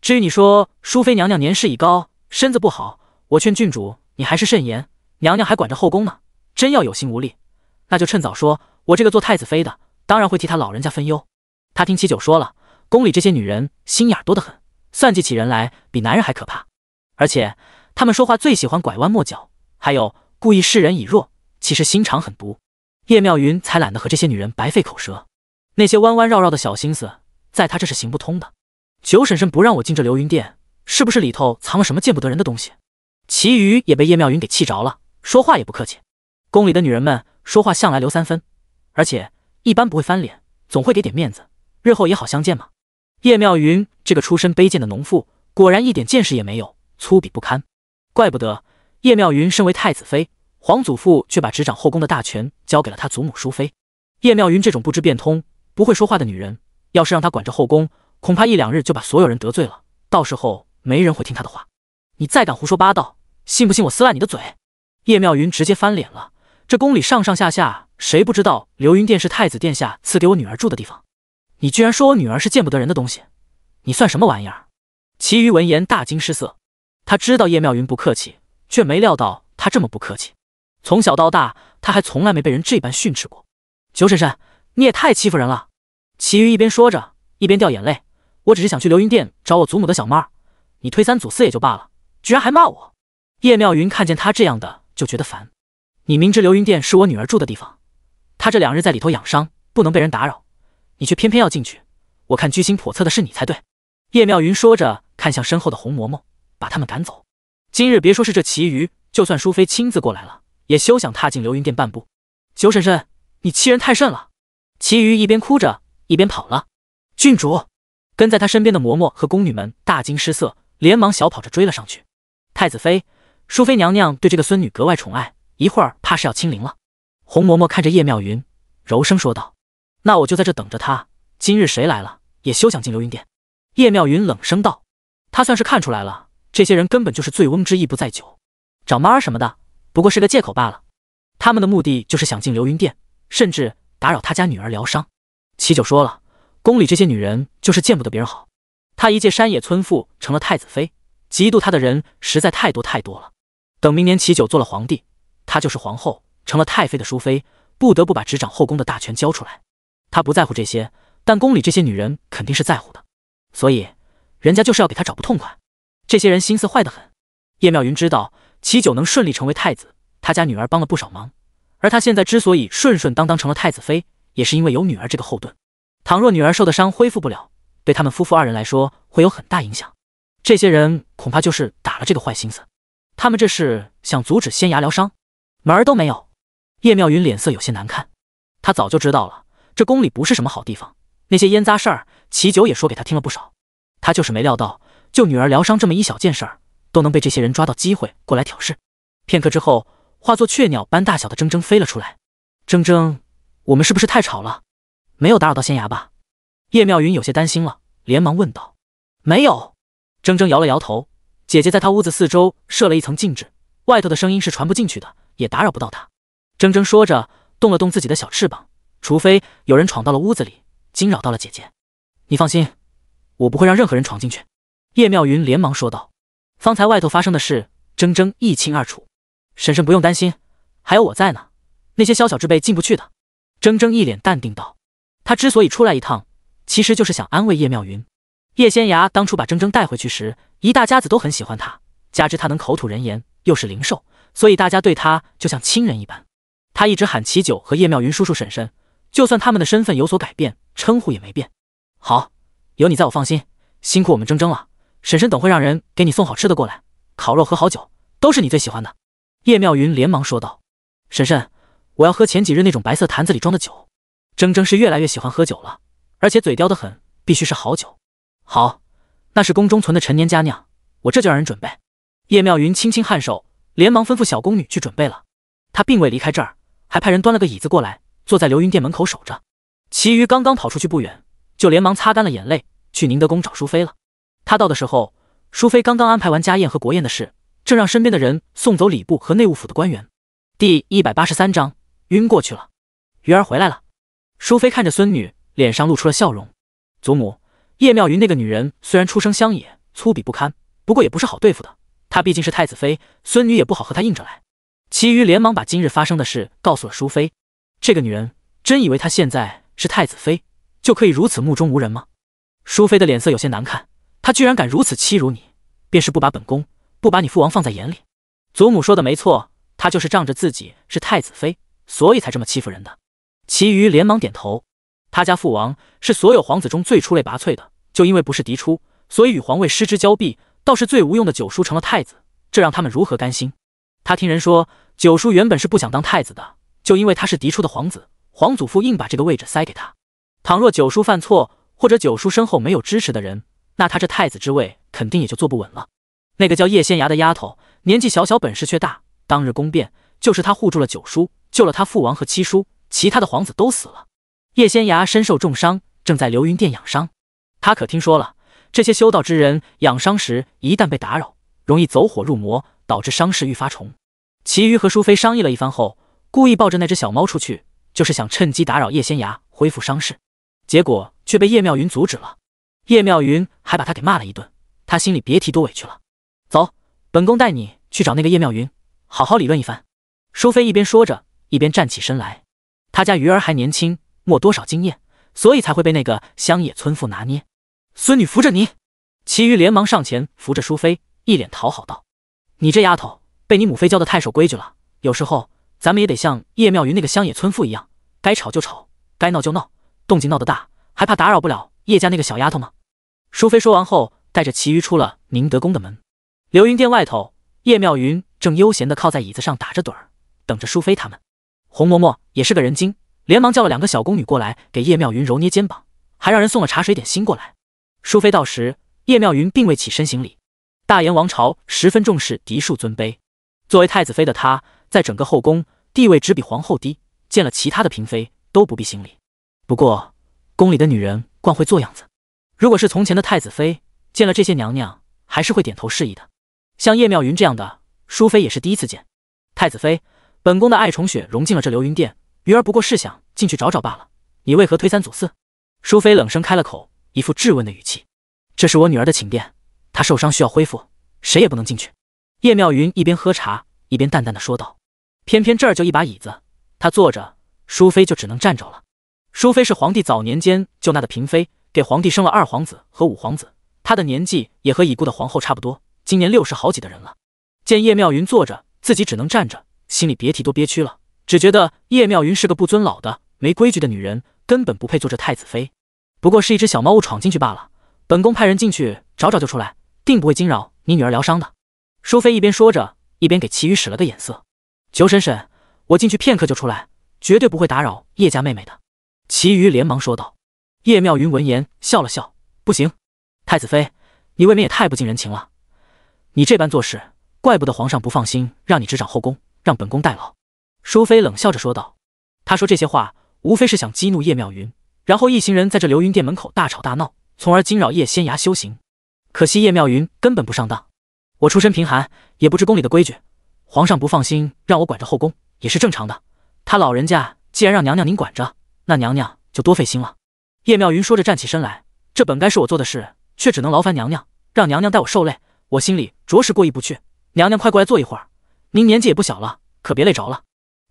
至于你说淑妃娘娘年事已高，身子不好，我劝郡主你还是慎言，娘娘还管着后宫呢，真要有心无力，那就趁早说，我这个做太子妃的当然会替她老人家分忧。他听齐九说了，宫里这些女人心眼多得很，算计起人来比男人还可怕，而且他们说话最喜欢拐弯抹角，还有故意示人以弱，其实心肠很毒。叶妙云才懒得和这些女人白费口舌，那些弯弯绕绕的小心思在她这是行不通的。九婶婶不让我进这流云殿，是不是里头藏了什么见不得人的东西？其余也被叶妙云给气着了，说话也不客气。宫里的女人们说话向来留3分，而且一般不会翻脸，总会给点面子，日后也好相见嘛。叶妙云这个出身卑贱的农妇，果然一点见识也没有，粗鄙不堪。怪不得叶妙云身为太子妃，皇祖父却把执掌后宫的大权交给了他祖母淑妃。叶妙云这种不知变通、不会说话的女人，要是让她管着后宫，恐怕1、2日就把所有人得罪了，到时候没人会听她的话。你再敢胡说八道，信不信我撕烂你的嘴？叶妙云直接翻脸了。这宫里上上下下谁不知道流云殿是太子殿下赐给我女儿住的地方？你居然说我女儿是见不得人的东西，你算什么玩意儿？其余闻言大惊失色，他知道叶妙云不客气，却没料到她这么不客气。从小到大，他还从来没被人这般训斥过。九婶婶，你也太欺负人了！其余一边说着，一边掉眼泪。我只是想去流云殿找我祖母的小猫，你推3阻4也就罢了，居然还骂我！叶妙云看见他这样的就觉得烦。你明知流云殿是我女儿住的地方，她这2日在里头养伤，不能被人打扰，你却偏偏要进去，我看居心叵测的是你才对。叶妙云说着，看向身后的洪嬷嬷，把他们赶走。今日别说是这其余，就算淑妃亲自过来了，也休想踏进流云殿半步。九婶婶，你欺人太甚了！其余一边哭着一边跑了。郡主，跟在他身边的嬷嬷和宫女们大惊失色，连忙小跑着追了上去。太子妃、淑妃娘娘对这个孙女格外宠爱，一会儿怕是要亲临了。红嬷嬷看着叶妙云，柔声说道：“那我就在这等着她，今日谁来了，也休想进流云殿。”叶妙云冷声道：“她算是看出来了，这些人根本就是醉翁之意不在酒，找妈儿什么的，不过是个借口罢了。他们的目的就是想进流云殿，甚至打扰他家女儿疗伤。齐九说了，宫里这些女人就是见不得别人好。她一介山野村妇成了太子妃，嫉妒她的人实在太多了。等明年齐九做了皇帝，她就是皇后，成了太妃的淑妃，不得不把执掌后宫的大权交出来。她不在乎这些，但宫里这些女人肯定是在乎的，所以人家就是要给她找不痛快。这些人心思坏得很。叶妙云知道齐九能顺利成为太子，他家女儿帮了不少忙，而他现在之所以顺顺当当成了太子妃，也是因为有女儿这个后盾。倘若女儿受的伤恢复不了，对他们夫妇二人来说会有很大影响。这些人恐怕就是打了这个坏心思，他们这是想阻止仙牙疗伤，门儿都没有。叶妙云脸色有些难看，他早就知道了，这宫里不是什么好地方，那些烟杂事儿，齐九也说给他听了不少。他就是没料到，就女儿疗伤这么一小件事儿，都能被这些人抓到机会过来挑事。片刻之后，化作雀鸟般大小的铮铮飞了出来。铮铮，我们是不是太吵了？没有打扰到仙牙吧？叶妙云有些担心了，连忙问道。没有。铮铮摇了摇头，姐姐在他屋子四周设了一层禁制，外头的声音是传不进去的，也打扰不到他。铮铮说着，动了动自己的小翅膀，除非有人闯到了屋子里，惊扰到了姐姐。你放心，我不会让任何人闯进去。叶妙云连忙说道。方才外头发生的事，铮铮一清二楚。婶婶不用担心，还有我在呢，那些宵小之辈进不去的。铮铮一脸淡定道。他之所以出来一趟，其实就是想安慰叶妙云。叶仙牙当初把铮铮带回去时，一大家子都很喜欢他，加之他能口吐人言，又是灵兽，所以大家对他就像亲人一般。他一直喊齐九和叶妙云叔叔婶婶，就算他们的身份有所改变，称呼也没变。好，有你在我放心，辛苦我们铮铮了。婶婶等会让人给你送好吃的过来，烤肉和好酒，都是你最喜欢的。叶妙云连忙说道。婶婶，我要喝前几日那种白色坛子里装的酒。铮铮是越来越喜欢喝酒了，而且嘴刁得很，必须是好酒。好，那是宫中存的陈年佳酿，我这就让人准备。叶妙云轻轻颔首，连忙吩咐小宫女去准备了。她并未离开这儿，还派人端了个椅子过来，坐在流云殿门口守着。其余刚刚跑出去不远，就连忙擦干了眼泪，去宁德宫找淑妃了。他到的时候，淑妃刚刚安排完家宴和国宴的事，正让身边的人送走礼部和内务府的官员。第183章晕过去了。鱼儿回来了。淑妃看着孙女，脸上露出了笑容。祖母，叶妙云那个女人虽然出生乡野，粗鄙不堪，不过也不是好对付的。她毕竟是太子妃，孙女也不好和她硬着来。其余连忙把今日发生的事告诉了淑妃。这个女人真以为她现在是太子妃，就可以如此目中无人吗？淑妃的脸色有些难看，她居然敢如此欺辱你，便是不把本宫，不把你父王放在眼里。祖母说的没错，她就是仗着自己是太子妃，所以才这么欺负人的。其余连忙点头。他家父王是所有皇子中最出类拔萃的，就因为不是嫡出，所以与皇位失之交臂，倒是最无用的九叔成了太子，这让他们如何甘心？他听人说，九叔原本是不想当太子的，就因为他是嫡出的皇子，皇祖父硬把这个位置塞给他。倘若九叔犯错，或者九叔身后没有支持的人，那他这太子之位肯定也就坐不稳了。那个叫叶仙牙的丫头，年纪小小，本事却大，当日宫变就是他护住了九叔，救了他父王和七叔，其他的皇子都死了。叶仙牙身受重伤，正在流云殿养伤。他可听说了，这些修道之人养伤时一旦被打扰，容易走火入魔，导致伤势愈发重。其余和淑妃商议了一番后，故意抱着那只小猫出去，就是想趁机打扰叶仙牙恢复伤势，结果却被叶妙云阻止了。叶妙云还把他给骂了一顿，他心里别提多委屈了。走，本宫带你去找那个叶妙云，好好理论一番。淑妃一边说着，一边站起身来。他家鱼儿还年轻，没多少经验，所以才会被那个乡野村妇拿捏。孙女扶着你。其余连忙上前扶着淑妃，一脸讨好道：你这丫头被你母妃教的太守规矩了，有时候咱们也得像叶妙云那个乡野村妇一样，该吵就吵，该闹就闹，动静闹得大，还怕打扰不了叶家那个小丫头吗？淑妃说完后，带着其余出了宁德宫的门。流云殿外头，叶妙云正悠闲地靠在椅子上打着盹儿，等着淑妃他们。红嬷嬷也是个人精，连忙叫了2个小宫女过来给叶妙云揉捏肩膀，还让人送了茶水点心过来。淑妃到时，叶妙云并未起身行礼。大燕王朝十分重视嫡庶尊卑，作为太子妃的她，在整个后宫地位只比皇后低，见了其他的嫔妃都不必行礼。不过，宫里的女人惯会做样子，如果是从前的太子妃，见了这些娘娘还是会点头示意的。像叶妙云这样的，淑妃也是第一次见。太子妃，本宫的爱宠雪融进了这流云殿，鱼儿不过是想进去找找罢了，你为何推三阻四？淑妃冷声开了口，一副质问的语气。这是我女儿的寝殿，她受伤需要恢复，谁也不能进去。叶妙云一边喝茶一边淡淡的说道。偏偏这儿就一把椅子，她坐着，淑妃就只能站着了。淑妃是皇帝早年间就纳的嫔妃，给皇帝生了2皇子和5皇子，她的年纪也和已故的皇后差不多，今年60好几的人了。见叶妙云坐着，自己只能站着，心里别提多憋屈了，只觉得叶妙云是个不尊老的、没规矩的女人，根本不配做这太子妃。不过是一只小猫误闯进去罢了，本宫派人进去找找就出来，定不会惊扰你女儿疗伤的。淑妃一边说着，一边给齐瑜使了个眼色。九婶婶，我进去片刻就出来，绝对不会打扰叶家妹妹的。齐瑜连忙说道。叶妙云闻言笑了笑，不行，太子妃，你未免也太不近人情了。你这般做事，怪不得皇上不放心，让你执掌后宫，让本宫代劳。淑妃冷笑着说道。她说这些话，无非是想激怒叶妙云，然后一行人在这流云殿门口大吵大闹，从而惊扰叶仙涯修行。可惜叶妙云根本不上当。我出身贫寒，也不知宫里的规矩，皇上不放心让我管着后宫也是正常的。他老人家既然让娘娘您管着，那娘娘就多费心了。叶妙云说着站起身来，这本该是我做的事，却只能劳烦娘娘，让娘娘带我受累，我心里着实过意不去。娘娘快过来坐一会儿，您年纪也不小了，可别累着了。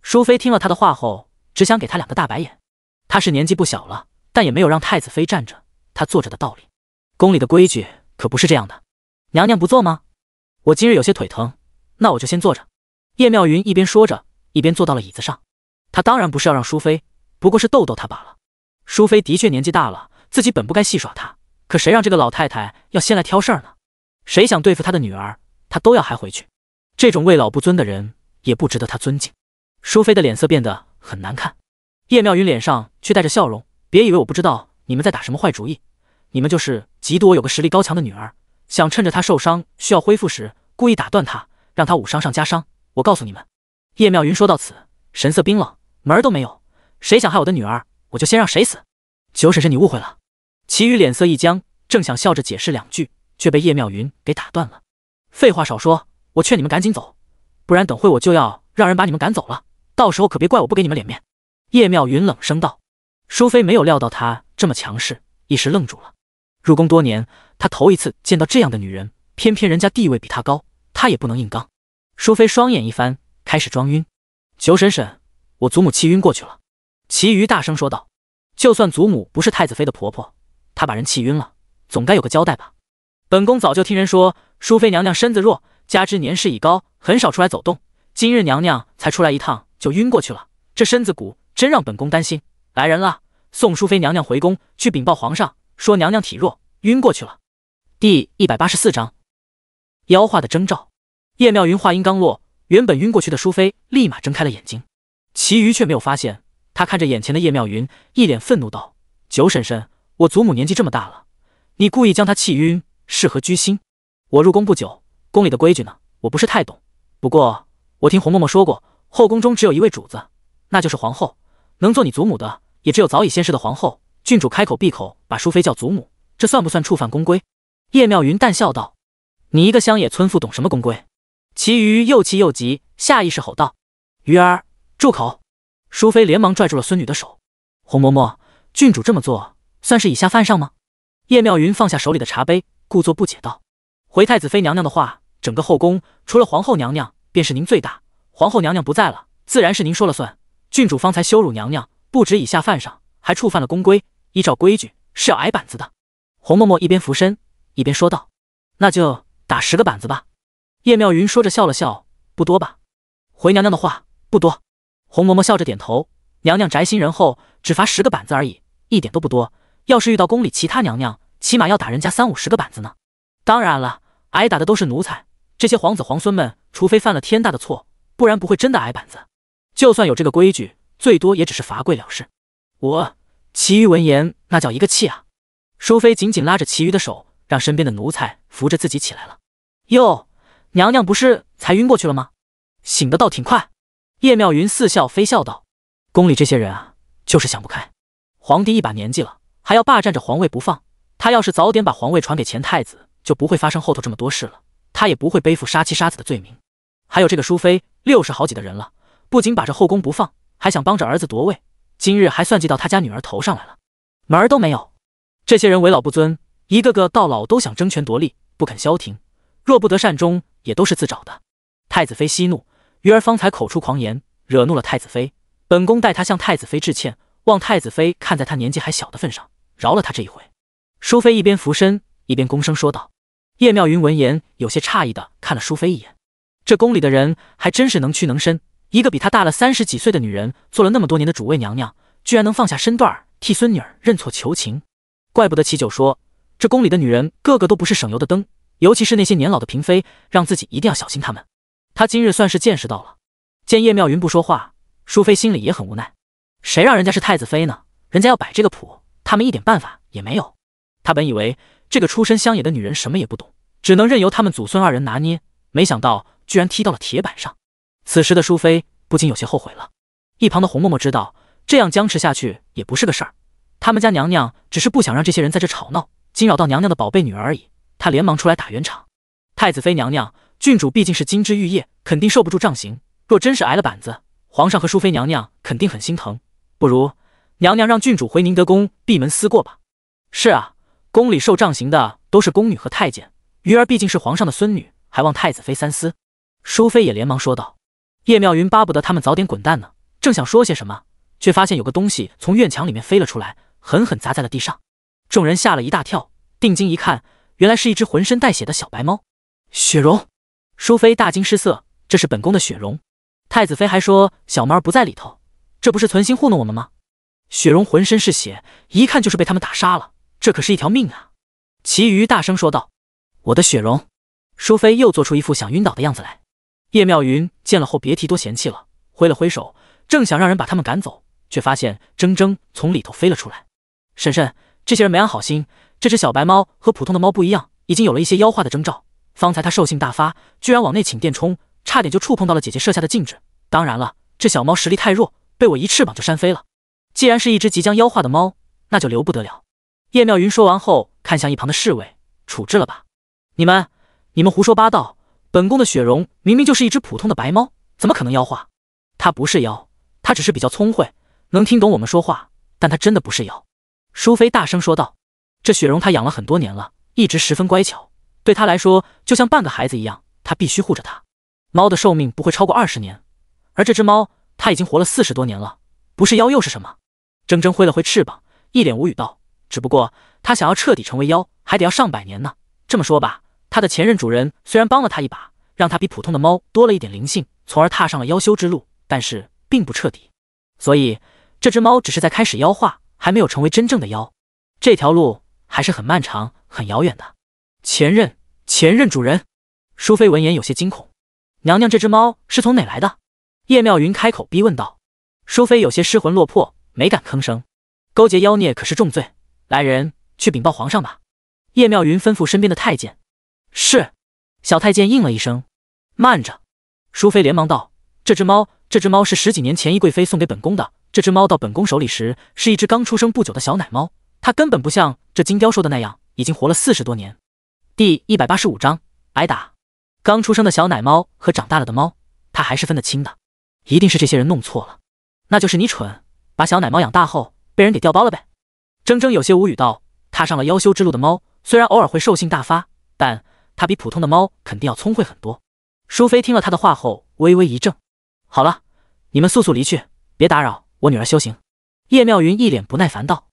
淑妃听了她的话后，只想给她2个大白眼。她是年纪不小了，但也没有让太子妃站着，她坐着的道理。宫里的规矩可不是这样的。娘娘不坐吗？我今日有些腿疼，那我就先坐着。叶妙云一边说着，一边坐到了椅子上。她当然不是要让淑妃，不过是逗逗她罢了。淑妃的确年纪大了，自己本不该戏耍她，可谁让这个老太太要先来挑事儿呢？谁想对付她的女儿，她都要还回去。这种为老不尊的人，也不值得她尊敬。淑妃的脸色变得很难看，叶妙云脸上却带着笑容。别以为我不知道你们在打什么坏主意，你们就是嫉妒我有个实力高强的女儿，想趁着她受伤需要恢复时，故意打断她，让她武伤上加伤。我告诉你们。叶妙云说到此，神色冰冷，门儿都没有。谁想害我的女儿，我就先让谁死。九婶婶，你误会了。齐瑜脸色一僵，正想笑着解释2句，却被叶妙云给打断了。废话少说，我劝你们赶紧走，不然等会我就要让人把你们赶走了，到时候可别怪我不给你们脸面。叶妙云冷声道。淑妃没有料到她这么强势，一时愣住了。入宫多年，她头一次见到这样的女人，偏偏人家地位比她高，她也不能硬刚。淑妃双眼一翻，开始装晕。九婶婶，我祖母气晕过去了。齐瑜大声说道。就算祖母不是太子妃的婆婆，她把人气晕了，总该有个交代吧。本宫早就听人说，淑妃娘娘身子弱，加之年事已高，很少出来走动，今日娘娘才出来一趟就晕过去了，这身子骨真让本宫担心。来人了，送淑妃娘娘回宫去禀报皇上，说娘娘体弱晕过去了。第184章妖化的征兆。叶妙云话音刚落，原本晕过去的淑妃立马睁开了眼睛，齐瑜却没有发现。他看着眼前的叶妙云，一脸愤怒道：九婶婶，我祖母年纪这么大了，你故意将她气晕，是何居心？我入宫不久，宫里的规矩呢，我不是太懂。不过我听红嬷嬷说过，后宫中只有一位主子，那就是皇后，能做你祖母的也只有早已仙逝的皇后。郡主开口闭口把淑妃叫祖母，这算不算触犯宫规？叶妙云淡笑道：你一个乡野村妇懂什么宫规？齐瑜又气又急，下意识吼道：瑜儿，住口！淑妃连忙拽住了孙女的手。红嬷嬷，郡主这么做算是以下犯上吗？叶妙云放下手里的茶杯，故作不解道：回太子妃娘娘的话，整个后宫除了皇后娘娘便是您最大，皇后娘娘不在了，自然是您说了算。郡主方才羞辱娘娘，不止以下犯上，还触犯了宫规，依照规矩是要挨板子的。红嬷嬷一边俯身一边说道：那就打10个板子吧。叶妙云说着笑了笑：不多吧？回娘娘的话不多。红嬷嬷笑着点头：娘娘宅心仁厚，只罚10个板子而已，一点都不多。要是遇到宫里其他娘娘，起码要打人家30-50个板子呢。当然了，挨打的都是奴才，这些皇子皇孙们，除非犯了天大的错，不然不会真的挨板子。就算有这个规矩，最多也只是罚跪了事。其余闻言那叫一个气啊！淑妃紧紧拉着其余的手，让身边的奴才扶着自己起来了。哟，娘娘不是才晕过去了吗？醒得倒挺快。叶妙云似笑非笑道：宫里这些人啊，就是想不开。皇帝一把年纪了，还要霸占着皇位不放，他要是早点把皇位传给前太子，就不会发生后头这么多事了，他也不会背负杀妻杀子的罪名。还有这个淑妃，60好几的人了，不仅把这后宫不放，还想帮着儿子夺位，今日还算计到他家女儿头上来了，门儿都没有。这些人为老不尊，一个个到老都想争权夺利，不肯消停，若不得善终，也都是自找的。太子妃息怒，鱼儿方才口出狂言，惹怒了太子妃，本宫代他向太子妃致歉，望太子妃看在他年纪还小的份上，饶了他这一回。淑妃一边俯身一边躬声说道。叶妙云闻言有些诧异的看了淑妃一眼，这宫里的人还真是能屈能伸，一个比她大了30几岁的女人，做了那么多年的主位娘娘，居然能放下身段替孙女儿认错求情。怪不得齐九说，这宫里的女人个个都不是省油的灯，尤其是那些年老的嫔妃，让自己一定要小心她们。她今日算是见识到了。见叶妙云不说话，淑妃心里也很无奈，谁让人家是太子妃呢？人家要摆这个谱，他们一点办法也没有。她本以为这个出身乡野的女人什么也不懂，只能任由他们祖孙二人拿捏，没想到居然踢到了铁板上。此时的淑妃不禁有些后悔了。一旁的洪嬷嬷知道这样僵持下去也不是个事儿，他们家娘娘只是不想让这些人在这吵闹，惊扰到娘娘的宝贝女儿而已。她连忙出来打圆场。太子妃娘娘，郡主毕竟是金枝玉叶，肯定受不住杖刑，若真是挨了板子，皇上和淑妃娘娘肯定很心疼，不如娘娘让郡主回宁德宫闭门思过吧。是啊，宫里受杖刑的都是宫女和太监，鱼儿毕竟是皇上的孙女，还望太子妃三思。淑妃也连忙说道。叶妙云巴不得他们早点滚蛋呢，正想说些什么，却发现有个东西从院墙里面飞了出来，狠狠砸在了地上。众人吓了一大跳，定睛一看，原来是一只浑身带血的小白猫。雪容！淑妃大惊失色，这是本宫的雪容。太子妃还说小猫不在里头，这不是存心糊弄我们吗？雪容浑身是血，一看就是被他们打杀了，这可是一条命啊！其余大声说道：我的雪容！淑妃又做出一副想晕倒的样子来。叶妙云见了后别提多嫌弃了，挥了挥手，正想让人把他们赶走，却发现铮铮从里头飞了出来。婶婶，这些人没安好心，这只小白猫和普通的猫不一样，已经有了一些妖化的征兆。方才它兽性大发，居然往内寝殿冲，差点就触碰到了姐姐设下的禁制。当然了，这小猫实力太弱，被我一翅膀就扇飞了。既然是一只即将妖化的猫，那就留不得了。叶妙云说完后，看向一旁的侍卫，处置了吧。你们胡说八道，本宫的雪容明明就是一只普通的白猫，怎么可能妖化？它不是妖，它只是比较聪慧，能听懂我们说话，但它真的不是妖。淑妃大声说道。这雪容她养了很多年了，一直十分乖巧，对她来说就像半个孩子一样，她必须护着她。猫的寿命不会超过20年，而这只猫它已经活了40多年了，不是妖又是什么？铮铮挥了挥翅膀，一脸无语道，只不过他想要彻底成为妖，还得要上百年呢。这么说吧，他的前任主人虽然帮了他一把，让他比普通的猫多了一点灵性，从而踏上了妖修之路，但是并不彻底。所以这只猫只是在开始妖化，还没有成为真正的妖。这条路还是很漫长很遥远的。前任主人！淑妃闻言有些惊恐。娘娘，这只猫是从哪来的？叶妙云开口逼问道。淑妃有些失魂落魄，没敢吭声。勾结妖孽可是重罪，来人，去禀报皇上吧。叶妙云吩咐身边的太监。是。小太监应了一声。慢着！淑妃连忙道，这只猫是10几年前懿贵妃送给本宫的。这只猫到本宫手里时，是一只刚出生不久的小奶猫，它根本不像这金雕说的那样，已经活了40多年。第185章挨打。刚出生的小奶猫和长大了的猫，它还是分得清的。一定是这些人弄错了，那就是你蠢，把小奶猫养大后被人给调包了呗。铮铮有些无语道，踏上了妖修之路的猫，虽然偶尔会兽性大发，但它比普通的猫肯定要聪慧很多。淑妃听了他的话后微微一怔，好了，你们速速离去，别打扰我女儿修行。叶妙云一脸不耐烦道。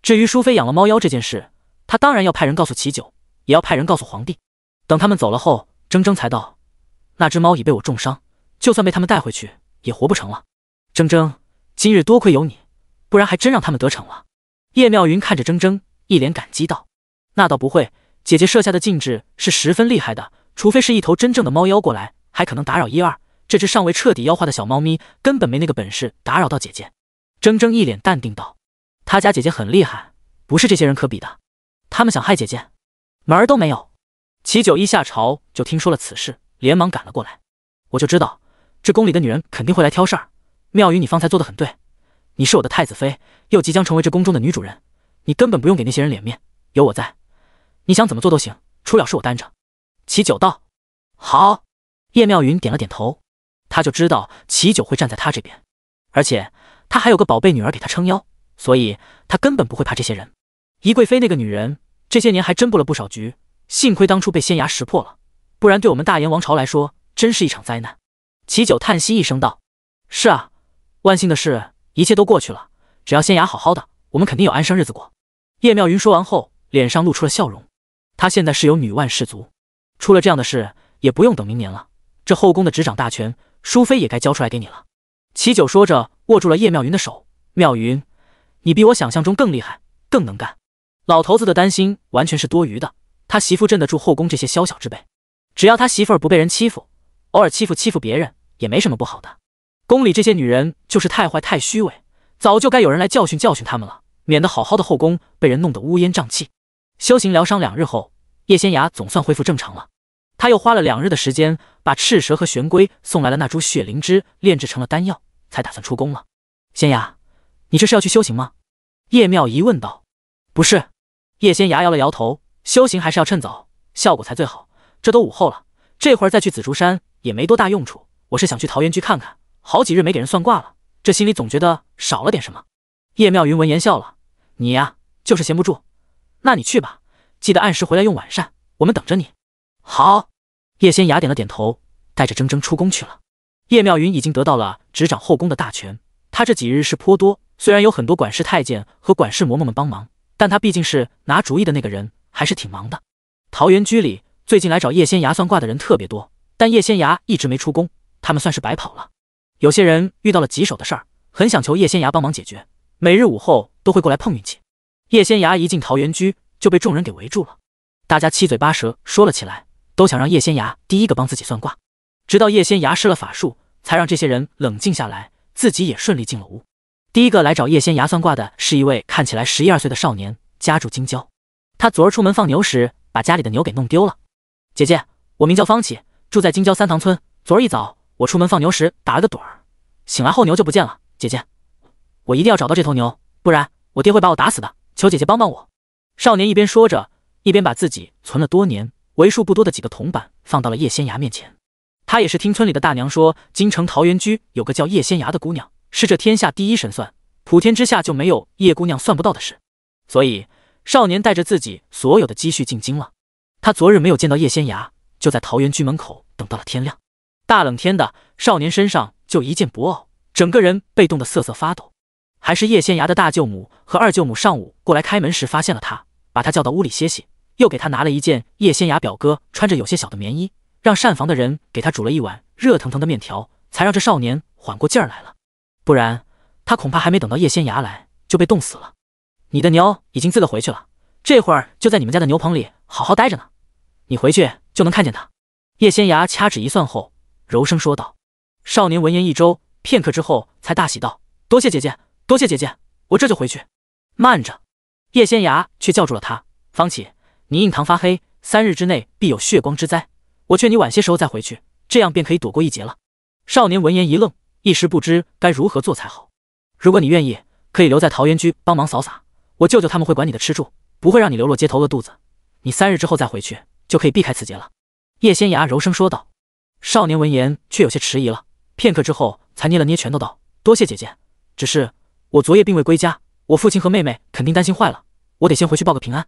至于淑妃养了猫妖这件事，她当然要派人告诉齐九，也要派人告诉皇帝。等他们走了后，铮铮才道，那只猫已被我重伤，就算被他们带回去也活不成了。铮铮，今日多亏有你，不然还真让他们得逞了。叶妙云看着铮铮，一脸感激道，那倒不会，姐姐设下的禁制是十分厉害的，除非是一头真正的猫妖过来，还可能打扰一二，这只尚未彻底妖化的小猫咪根本没那个本事打扰到姐姐。铮铮一脸淡定道：“他家姐姐很厉害，不是这些人可比的。他们想害姐姐，门儿都没有。”齐九一下朝就听说了此事，连忙赶了过来。我就知道，这宫里的女人肯定会来挑事儿。妙云，你方才做得很对，你是我的太子妃，又即将成为这宫中的女主人，你根本不用给那些人脸面，有我在，你想怎么做都行，出了事我担着。齐九道：“好。”叶妙云点了点头，他就知道齐九会站在他这边，而且他还有个宝贝女儿给他撑腰，所以他根本不会怕这些人。宜贵妃那个女人这些年还真布了不少局，幸亏当初被仙崖识破了，不然对我们大炎王朝来说真是一场灾难。齐九叹息一声道：“是啊，万幸的是一切都过去了，只要仙崖好好的，我们肯定有安生日子过。”叶妙云说完后，脸上露出了笑容。她现在是有女万氏族，出了这样的事也不用等明年了，这后宫的执掌大权，淑妃也该交出来给你了。齐九说着握住了叶妙云的手：“妙云，你比我想象中更厉害，更能干。”老头子的担心完全是多余的，他媳妇镇得住后宫这些宵小之辈，只要他媳妇儿不被人欺负，偶尔欺负别人也没什么不好的。宫里这些女人就是太坏太虚伪，早就该有人来教训他们了，免得好好的后宫被人弄得乌烟瘴气。修行疗伤2日后，叶仙崖总算恢复正常了。他又花了2日的时间，把赤蛇和玄龟送来了那株血灵芝炼制成了丹药，才打算出宫了。仙崖，你这是要去修行吗？叶妙仪问道。不是。叶仙崖摇了摇头，修行还是要趁早，效果才最好。这都午后了，这会儿再去紫竹山也没多大用处。我是想去桃源居看看，好几日没给人算卦了，这心里总觉得少了点什么。叶妙云闻言笑了：“你呀，就是闲不住。那你去吧，记得按时回来用晚膳，我们等着你。”好。叶仙崖点了点头，带着铮铮出宫去了。叶妙云已经得到了执掌后宫的大权，他这几日事颇多，虽然有很多管事太监和管事嬷嬷们帮忙，但他毕竟是拿主意的那个人，还是挺忙的。桃源居里最近来找叶仙崖算卦的人特别多，但叶仙崖一直没出宫，他们算是白跑了。有些人遇到了棘手的事儿，很想求叶仙崖帮忙解决，每日午后都会过来碰运气。叶仙崖一进桃源居就被众人给围住了，大家七嘴八舌说了起来，都想让叶仙崖第一个帮自己算卦。直到叶仙崖施了法术，才让这些人冷静下来，自己也顺利进了屋。第一个来找叶仙崖算卦的是一位看起来11、12岁的少年，家住京郊。他昨儿出门放牛时，把家里的牛给弄丢了。姐姐，我名叫方启，住在京郊3塘村。昨儿一早，我出门放牛时打了个盹儿，醒来后牛就不见了。姐姐，我一定要找到这头牛，不然我爹会把我打死的，求姐姐帮帮我。少年一边说着，一边把自己存了多年、为数不多的几个铜板放到了叶仙崖面前。他也是听村里的大娘说，京城桃源居有个叫叶仙崖的姑娘，是这天下第一神算，普天之下就没有叶姑娘算不到的事。所以少年带着自己所有的积蓄进京了。他昨日没有见到叶仙崖，就在桃源居门口等到了天亮。大冷天的，少年身上就一件薄袄，整个人被冻得瑟瑟发抖。还是叶仙崖的大舅母和二舅母上午过来开门时发现了他，把他叫到屋里歇息，又给他拿了一件叶仙崖表哥穿着有些小的棉衣，让膳房的人给他煮了一碗热腾腾的面条，才让这少年缓过劲儿来了。不然他恐怕还没等到叶仙崖来就被冻死了。你的牛已经自个回去了，这会儿就在你们家的牛棚里好好待着呢，你回去就能看见他。叶仙崖掐指一算后柔声说道。少年闻言一周，片刻之后才大喜道：多谢姐姐，多谢姐姐，我这就回去。慢着！叶仙崖却叫住了他：方启，你印堂发黑，3日之内必有血光之灾，我劝你晚些时候再回去，这样便可以躲过一劫了。少年闻言一愣，一时不知该如何做才好。如果你愿意，可以留在桃源居帮忙扫洒，我舅舅他们会管你的吃住，不会让你流落街头饿肚子。你3日之后再回去，就可以避开此劫了。叶仙崖柔声说道。少年闻言却有些迟疑了，片刻之后才捏了捏拳头道：多谢姐姐，只是我昨夜并未归家，我父亲和妹妹肯定担心坏了，我得先回去报个平安。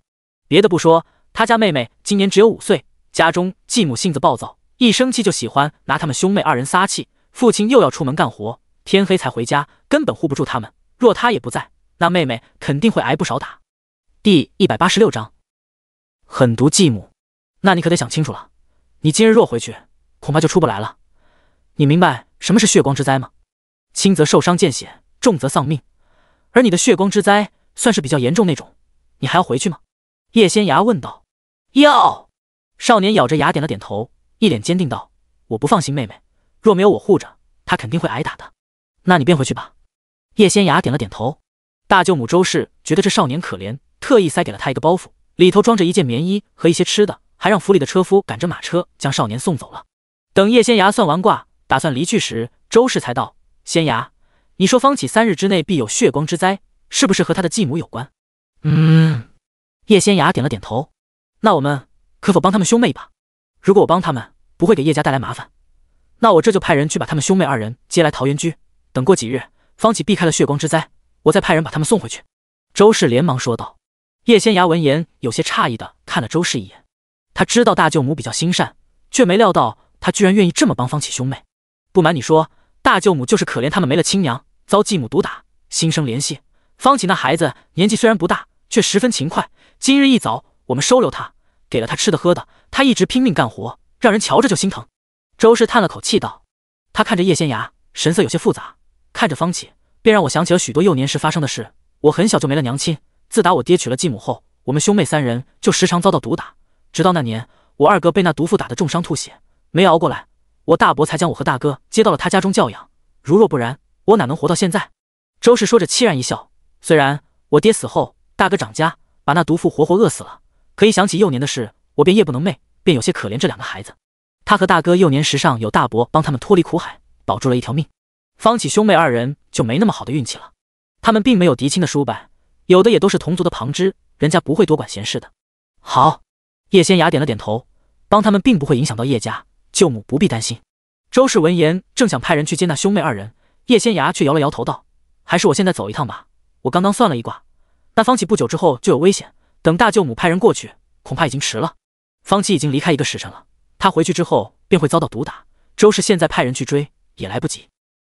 别的不说，他家妹妹今年只有5岁，家中继母性子暴躁，一生气就喜欢拿他们兄妹2人撒气，父亲又要出门干活，天黑才回家，根本护不住他们。若他也不在，那妹妹肯定会挨不少打。第186章，狠毒继母。那你可得想清楚了，你今日若回去，恐怕就出不来了。你明白什么是血光之灾吗？轻则受伤见血，重则丧命，而你的血光之灾算是比较严重那种，你还要回去吗？叶仙崖问道。要。少年咬着牙点了点头，一脸坚定道：我不放心妹妹，若没有我护着，他肯定会挨打的。那你便回去吧。叶仙雅点了点头。大舅母周氏觉得这少年可怜，特意塞给了他一个包袱，里头装着一件棉衣和一些吃的，还让府里的车夫赶着马车将少年送走了。等叶仙牙算完卦，打算离去时，周氏才道：“仙牙，你说方启3日之内必有血光之灾，是不是和他的继母有关？”叶仙牙点了点头。那我们可否帮他们兄妹一把？如果我帮他们，不会给叶家带来麻烦，那我这就派人去把他们兄妹2人接来桃源居。等过几日，方启避开了血光之灾，我再派人把他们送回去。周氏连忙说道。叶仙牙闻言，有些诧异的看了周氏一眼。他知道大舅母比较心善，却没料到他居然愿意这么帮方启兄妹。不瞒你说，大舅母就是可怜他们没了亲娘，遭继母毒打，心生怜惜。方启那孩子年纪虽然不大，却十分勤快。今日一早，我们收留他，给了他吃的喝的，他一直拼命干活，让人瞧着就心疼。周氏叹了口气道。他看着叶仙牙，神色有些复杂，看着方启，便让我想起了许多幼年时发生的事。我很小就没了娘亲，自打我爹娶了继母后，我们兄妹3人就时常遭到毒打，直到那年我2哥被那毒妇打得重伤吐血，没熬过来，我大伯才将我和大哥接到了他家中教养。如若不然，我哪能活到现在？周氏说着凄然一笑。虽然我爹死后，大哥掌家把那毒妇活活饿死了，可一想起幼年的事，我便夜不能寐，便有些可怜这2个孩子。他和大哥幼年时上有大伯帮他们脱离苦海，保住了一条命。方启兄妹2人就没那么好的运气了，他们并没有嫡亲的叔伯，有的也都是同族的旁支，人家不会多管闲事的。好，叶仙雅点了点头，帮他们并不会影响到叶家，舅母不必担心。周氏闻言，正想派人去接那兄妹2人，叶仙牙却摇了摇头道：“还是我现在走一趟吧。我刚刚算了一卦，那方启不久之后就有危险，等大舅母派人过去，恐怕已经迟了。方启已经离开1个时辰了，他回去之后便会遭到毒打，周氏现在派人去追也来不及。”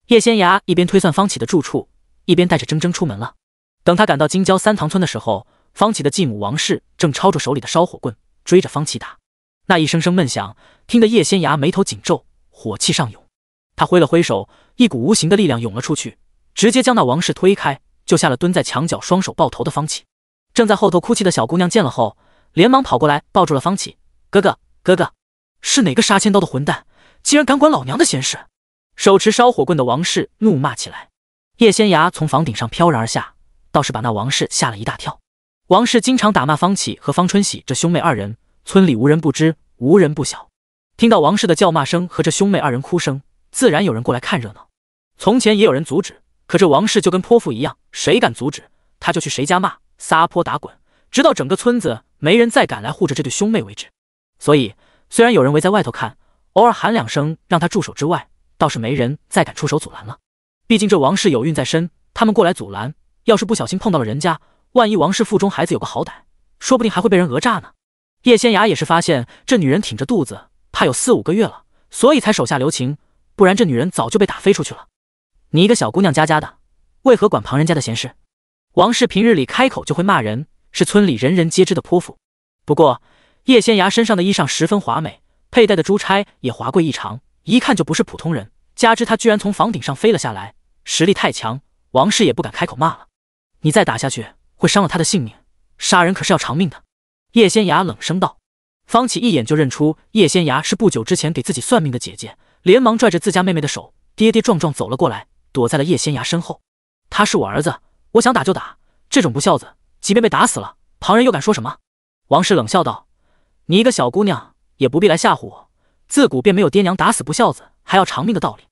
叶仙牙一边推算方启的住处，一边带着铮铮出门了。等他赶到京郊3塘村的时候，方启的继母王氏正抄着手里的烧火棍追着方启打，那一声声闷响，听得叶仙牙眉头紧皱，火气上涌。他挥了挥手，一股无形的力量涌了出去，直接将那王氏推开，救下了蹲在墙角双手抱头的方启。正在后头哭泣的小姑娘见了后，连忙跑过来抱住了方启：“哥哥，哥哥，是哪个杀千刀的混蛋，竟然敢管老娘的闲事？”手持烧火棍的王氏怒骂起来。叶仙牙从房顶上飘然而下，倒是把那王氏吓了一大跳。王氏经常打骂方启和方春喜这兄妹2人，村里无人不知，无人不晓。听到王氏的叫骂声和这兄妹2人哭声，自然有人过来看热闹。从前也有人阻止，可这王氏就跟泼妇一样，谁敢阻止，他就去谁家骂，撒泼打滚，直到整个村子没人再敢来护着这对兄妹为止。所以虽然有人围在外头看，偶尔喊2声让他住手之外，倒是没人再敢出手阻拦了。毕竟这王氏有孕在身，他们过来阻拦，要是不小心碰到了人家，万一王氏腹中孩子有个好歹，说不定还会被人讹诈呢。叶仙牙也是发现这女人挺着肚子，怕有4、5个月了，所以才手下留情，不然这女人早就被打飞出去了。你一个小姑娘家的，为何管旁人家的闲事？王氏平日里开口就会骂人，是村里人人皆知的泼妇。不过叶仙牙身上的衣裳十分华美，佩戴的珠钗也华贵异常，一看就不是普通人，加之他居然从房顶上飞了下来，实力太强，王氏也不敢开口骂了。你再打下去会伤了他的性命，杀人可是要偿命的。叶仙牙冷声道。方启一眼就认出叶仙牙是不久之前给自己算命的姐姐，连忙拽着自家妹妹的手，跌跌撞撞走了过来，躲在了叶仙牙身后。他是我儿子，我想打就打，这种不孝子即便被打死了，旁人又敢说什么？王氏冷笑道：“你一个小姑娘也不必来吓唬我，自古便没有爹娘打死不孝子还要偿命的道理。”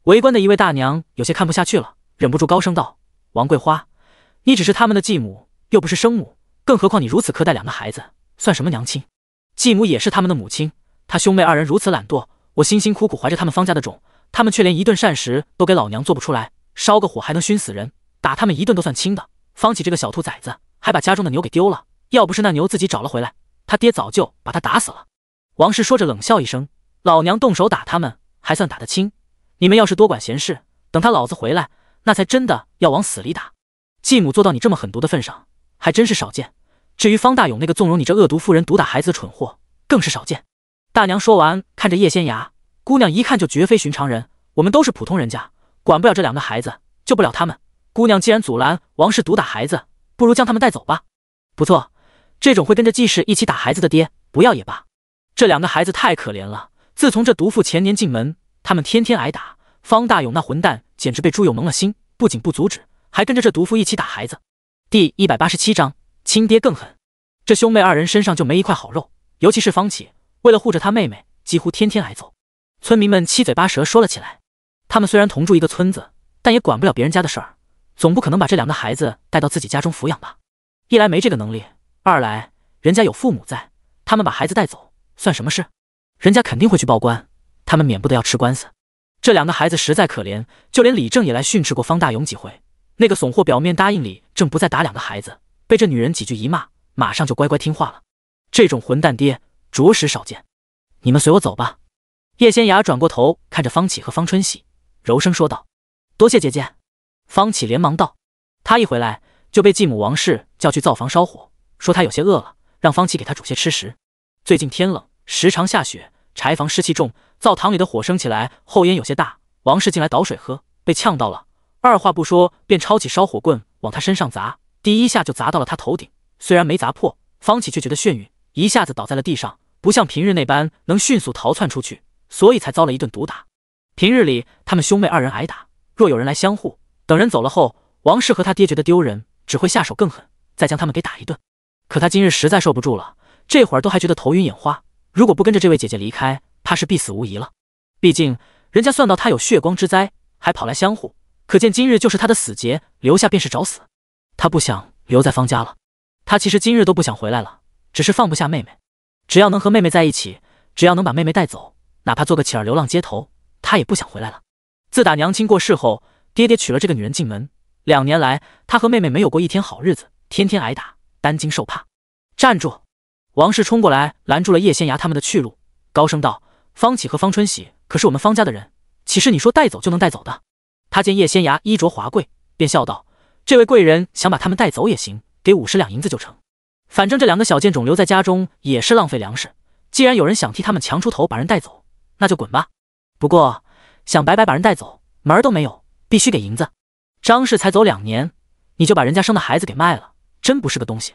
围观的一位大娘有些看不下去了，忍不住高声道：“王桂花，你只是他们的继母，又不是生母，更何况你如此苛待2个孩子，算什么娘亲？继母也是他们的母亲，他兄妹2人如此懒惰，我辛辛苦苦怀着他们方家的种，他们却连一顿膳食都给老娘做不出来，烧个火还能熏死人，打他们一顿都算轻的。方启这个小兔崽子还把家中的牛给丢了，要不是那牛自己找了回来，他爹早就把他打死了。”王氏说着冷笑一声：“老娘动手打他们还算打得轻，你们要是多管闲事，等他老子回来，那才真的要往死里打。继母做到你这么狠毒的份上，还真是少见。至于方大勇那个纵容你这恶毒妇人毒打孩子的蠢货，更是少见。”大娘说完，看着叶仙牙，姑娘一看就绝非寻常人，我们都是普通人家，管不了这2个孩子，救不了他们。姑娘既然阻拦王氏毒打孩子，不如将他们带走吧。不错，这种会跟着季氏一起打孩子的爹，不要也罢。这2个孩子太可怜了，自从这毒妇前年进门，他们天天挨打，方大勇那混蛋简直被猪友蒙了心，不仅不阻止，还跟着这毒妇一起打孩子。第187章，亲爹更狠。这兄妹二人身上就没一块好肉，尤其是方启，为了护着他妹妹，几乎天天挨揍。村民们七嘴八舌说了起来。他们虽然同住一个村子，但也管不了别人家的事儿，总不可能把这两个孩子带到自己家中抚养吧？一来没这个能力，二来人家有父母在，他们把孩子带走算什么事？人家肯定会去报官，他们免不得要吃官司。这两个孩子实在可怜，就连李正也来训斥过方大勇几回。那个怂货表面答应李正不再打两个孩子，被这女人几句一骂，马上就乖乖听话了。这种混蛋爹着实少见。你们随我走吧。叶仙雅转过头看着方启和方春喜，柔声说道：多谢姐姐。方启连忙道：他一回来就被继母王氏叫去灶房烧火，说他有些饿了，让方启给他煮些吃食。最近天冷，时常下雪，柴房湿气重，灶堂里的火升起来后烟有些大，王氏进来倒水喝，被呛到了，二话不说便抄起烧火棍往他身上砸，第一下就砸到了他头顶，虽然没砸破，方启却觉得眩晕，一下子倒在了地上，不像平日那般能迅速逃窜出去，所以才遭了一顿毒打。平日里他们兄妹二人挨打，若有人来相护，等人走了后，王氏和他爹觉得丢人，只会下手更狠，再将他们给打一顿。可他今日实在受不住了，这会儿都还觉得头晕眼花，如果不跟着这位姐姐离开，怕是必死无疑了。毕竟人家算到他有血光之灾，还跑来相护，可见今日就是他的死劫，留下便是找死。他不想留在方家了，他其实今日都不想回来了，只是放不下妹妹。只要能和妹妹在一起，只要能把妹妹带走，哪怕做个乞儿流浪街头，他也不想回来了。自打娘亲过世后，爹爹娶了这个女人进门，2年来他和妹妹没有过一天好日子，天天挨打，担惊受怕。站住！王氏冲过来拦住了叶仙芽他们的去路，高声道：方启和方春喜可是我们方家的人，岂是你说带走就能带走的？他见叶仙芽衣着华贵，便笑道：这位贵人想把他们带走也行，给50两银子就成。反正这两个小贱种留在家中也是浪费粮食，既然有人想替他们强出头把人带走，那就滚吧。不过想白白把人带走，门儿都没有，必须给银子。张氏才走2年，你就把人家生的孩子给卖了，真不是个东西。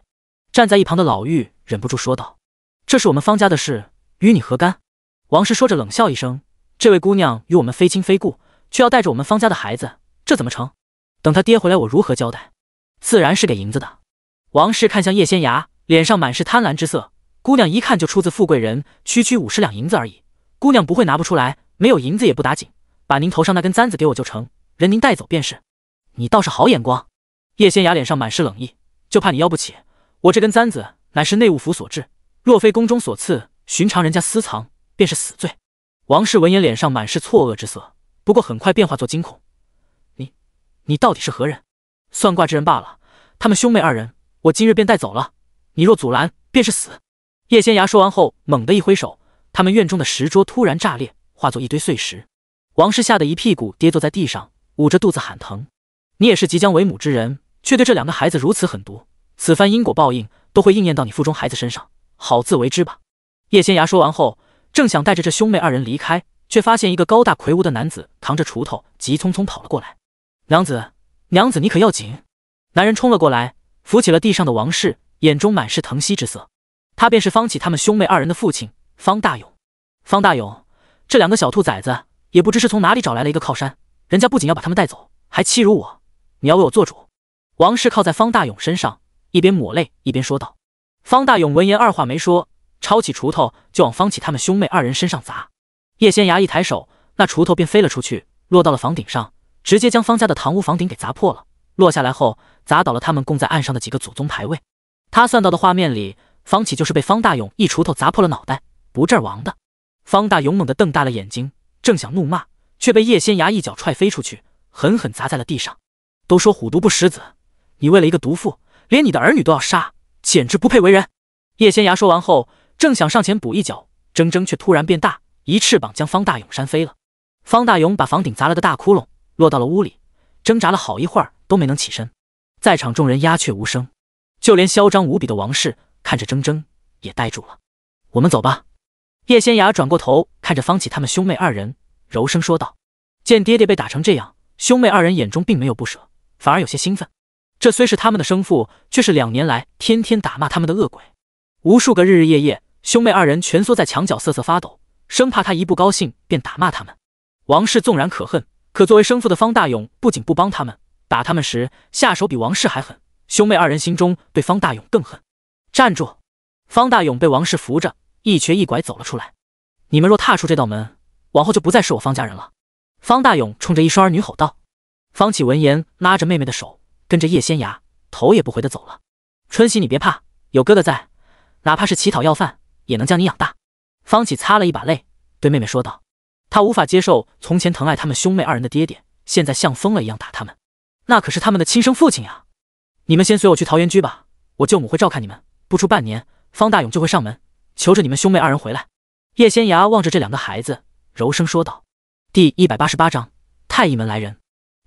站在一旁的老妪忍不住说道：这是我们方家的事，与你何干？王氏说着冷笑一声：这位姑娘与我们非亲非故，却要带着我们方家的孩子，这怎么成？等他爹回来我如何交代？自然是给银子的。王氏看向叶仙芽，脸上满是贪婪之色。姑娘一看就出自富贵人，区区50两银子而已，姑娘不会拿不出来，没有银子也不打紧，把您头上那根簪子给我就成，任您带走便是。你倒是好眼光。叶仙芽脸上满是冷意，就怕你要不起，我这根簪子乃是内务府所制，若非宫中所赐，寻常人家私藏便是死罪。王氏闻言脸上满是错愕之色，不过很快变化作惊恐：你到底是何人？算卦之人罢了，他们兄妹二人，我今日便带走了，你若阻拦，便是死。叶仙芽说完后，猛地一挥手，他们院中的石桌突然炸裂，化作一堆碎石。王氏吓得一屁股跌坐在地上，捂着肚子喊疼。你也是即将为母之人，却对这两个孩子如此狠毒，此番因果报应都会应验到你腹中孩子身上，好自为之吧。叶仙芽说完后，正想带着这兄妹二人离开，却发现一个高大魁梧的男子扛着锄头急匆匆跑了过来。娘子，娘子，你可要紧！男人冲了过来，扶起了地上的王氏，眼中满是疼惜之色。他便是方启他们兄妹二人的父亲方大勇。方大勇，这两个小兔崽子也不知是从哪里找来了一个靠山，人家不仅要把他们带走，还欺辱我，你要为我做主。王氏靠在方大勇身上，一边抹泪一边说道。方大勇闻言二话没说，抄起锄头就往方启他们兄妹二人身上砸。叶仙芽一抬手，那锄头便飞了出去，落到了房顶上，直接将方家的堂屋房顶给砸破了。落下来后，砸倒了他们供在岸上的几个祖宗牌位。他算到的画面里，方启就是被方大勇一锄头砸破了脑袋，不阵亡的。方大勇猛地瞪大了眼睛，正想怒骂，却被叶仙芽一脚踹飞出去，狠狠砸在了地上。都说虎毒不食子，你为了一个毒妇，连你的儿女都要杀，简直不配为人。叶仙芽说完后，正想上前补一脚，铮铮却突然变大，一翅膀将方大勇扇飞了。方大勇把房顶砸了个大窟窿，落到了屋里，挣扎了好一会儿都没能起身。在场众人鸦雀无声，就连嚣张无比的王氏看着铮铮也呆住了。我们走吧。叶仙芽转过头看着方启他们兄妹二人，柔声说道。见爹爹被打成这样，兄妹二人眼中并没有不舍，反而有些兴奋。这虽是他们的生父，却是2年来天天打骂他们的恶鬼。无数个日日夜夜，兄妹二人蜷缩在墙角瑟瑟发抖，生怕他一不高兴便打骂他们。王氏纵然可恨，可作为生父的方大勇不仅不帮他们，打他们时下手比王氏还狠，兄妹二人心中对方大勇更恨。站住！方大勇被王氏扶着，一瘸一拐走了出来。你们若踏出这道门，往后就不再是我方家人了。方大勇冲着一双儿女吼道。方启闻言拉着妹妹的手，跟着叶仙芽头也不回的走了。春熙，你别怕，有哥哥在，哪怕是乞讨要饭也能将你养大。方启擦了一把泪，对妹妹说道。他无法接受从前疼爱他们兄妹二人的爹爹，现在像疯了一样打他们，那可是他们的亲生父亲呀。你们先随我去桃源居吧，我舅母会照看你们，不出半年，方大勇就会上门，求着你们兄妹二人回来。叶仙芽望着这两个孩子，柔声说道。第188章，太医门来人。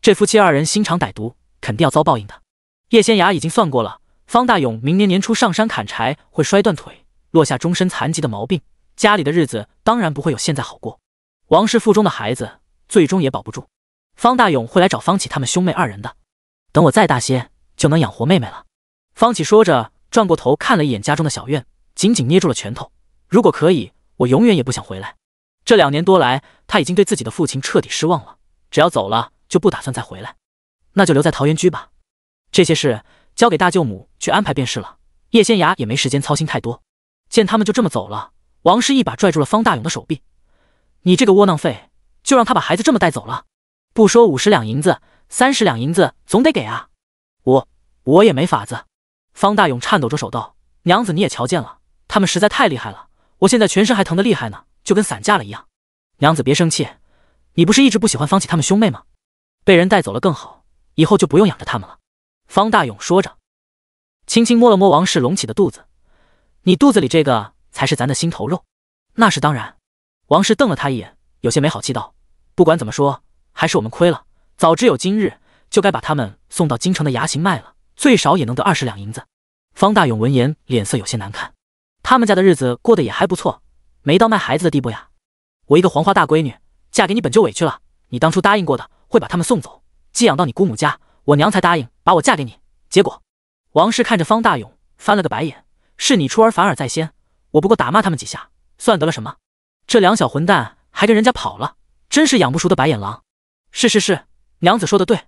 这夫妻二人心肠歹毒，肯定要遭报应的。叶仙芽已经算过了，方大勇明年年初上山砍柴会摔断腿，落下终身残疾的毛病，家里的日子当然不会有现在好过。王氏腹中的孩子最终也保不住，方大勇会来找方启他们兄妹二人的。等我再大些，就能养活妹妹了。方启说着，转过头看了一眼家中的小院，紧紧捏住了拳头。如果可以，我永远也不想回来。这2年多来，他已经对自己的父亲彻底失望了，只要走了就不打算再回来。那就留在桃源居吧，这些事交给大舅母去安排便是了。叶仙芽也没时间操心太多。见他们就这么走了，王氏一把拽住了方大勇的手臂。你这个窝囊废，就让他把孩子这么带走了？不说50两银子，30两银子总得给啊。我也没法子。方大勇颤抖着手道。娘子你也瞧见了，他们实在太厉害了，我现在全身还疼得厉害呢，就跟散架了一样。娘子别生气，你不是一直不喜欢方启他们兄妹吗？被人带走了更好，以后就不用养着他们了。方大勇说着，轻轻摸了摸王氏隆起的肚子。你肚子里这个才是咱的心头肉。那是当然。王氏瞪了他一眼，有些没好气道。不管怎么说，还是我们亏了，早知有今日，就该把他们送到京城的衙行卖了，最少也能得20两银子。方大勇闻言脸色有些难看，他们家的日子过得也还不错，没到卖孩子的地步呀。我一个黄花大闺女，嫁给你本就委屈了，你当初答应过的会把他们送走，寄养到你姑母家，我娘才答应把我嫁给你。结果，王氏看着方大勇翻了个白眼，是你出尔反尔在先，我不过打骂他们几下，算得了什么？这两小混蛋还跟人家跑了，真是养不熟的白眼狼。是，娘子说的对。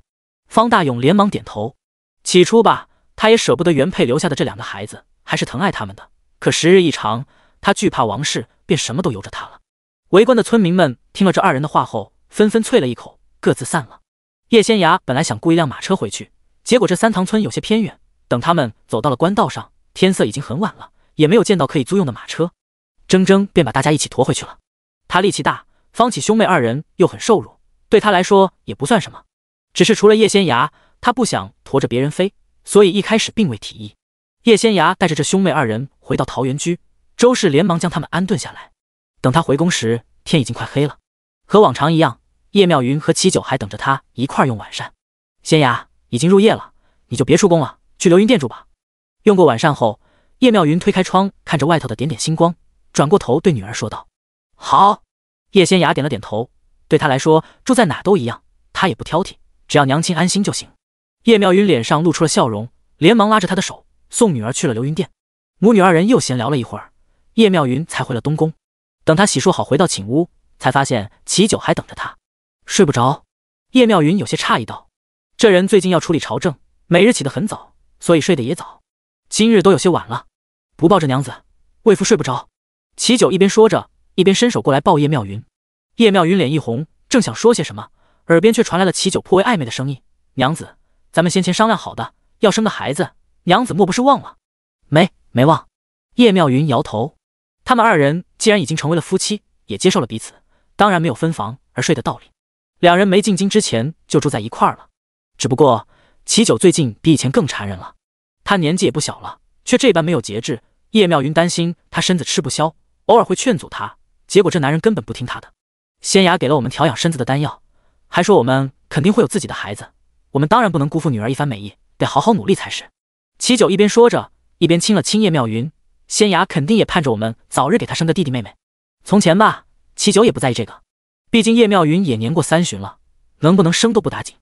方大勇连忙点头。起初吧，他也舍不得原配留下的这2个孩子，还是疼爱他们的。可时日一长，他惧怕王氏，便什么都由着他了。围观的村民们听了这2人的话后，纷纷啐了一口，各自散了。叶仙芽本来想雇一辆马车回去，结果这3塘村有些偏远，等他们走到了官道上，天色已经很晚了，也没有见到可以租用的马车。铮铮便把大家一起驮回去了。他力气大，方启兄妹2人又很瘦弱，对他来说也不算什么。只是除了叶仙芽，他不想驮着别人飞，所以一开始并未提议。叶仙芽带着这兄妹2人回到桃源居，周氏连忙将他们安顿下来。等他回宫时，天已经快黑了。和往常一样，叶妙云和齐九还等着他一块用晚膳。仙芽，已经入夜了，你就别出宫了，去流云殿住吧。用过晚膳后，叶妙云推开窗，看着外头的点点星光，转过头对女儿说道。好。叶仙芽点了点头，对他来说住在哪都一样，他也不挑剔，只要娘亲安心就行。叶妙云脸上露出了笑容，连忙拉着他的手送女儿去了流云殿。母女2人又闲聊了一会儿，叶妙云才回了东宫。等他洗漱好回到寝屋，才发现齐九还等着他。睡不着？叶妙云有些诧异道。这人最近要处理朝政，每日起得很早，所以睡得也早。今日都有些晚了，不抱着娘子，为父睡不着。齐九一边说着，一边伸手过来抱叶妙云。叶妙云脸一红，正想说些什么，耳边却传来了齐九颇为暧昧的声音。娘子，咱们先前商量好的，要生个孩子，娘子莫不是忘了？没忘。叶妙云摇头。他们2人既然已经成为了夫妻，也接受了彼此，当然没有分房而睡的道理。2人没进京之前就住在一块儿了。只不过齐九最近比以前更缠人了，他年纪也不小了，却这般没有节制。叶妙云担心他身子吃不消，偶尔会劝阻他，结果这男人根本不听他的。仙芽给了我们调养身子的丹药，还说我们肯定会有自己的孩子，我们当然不能辜负女儿一番美意，得好好努力才是。齐九一边说着，一边亲了亲叶妙云。仙芽肯定也盼着我们早日给他生个弟弟妹妹。从前吧，齐九也不在意这个，毕竟叶妙云也年过30了，能不能生都不打紧。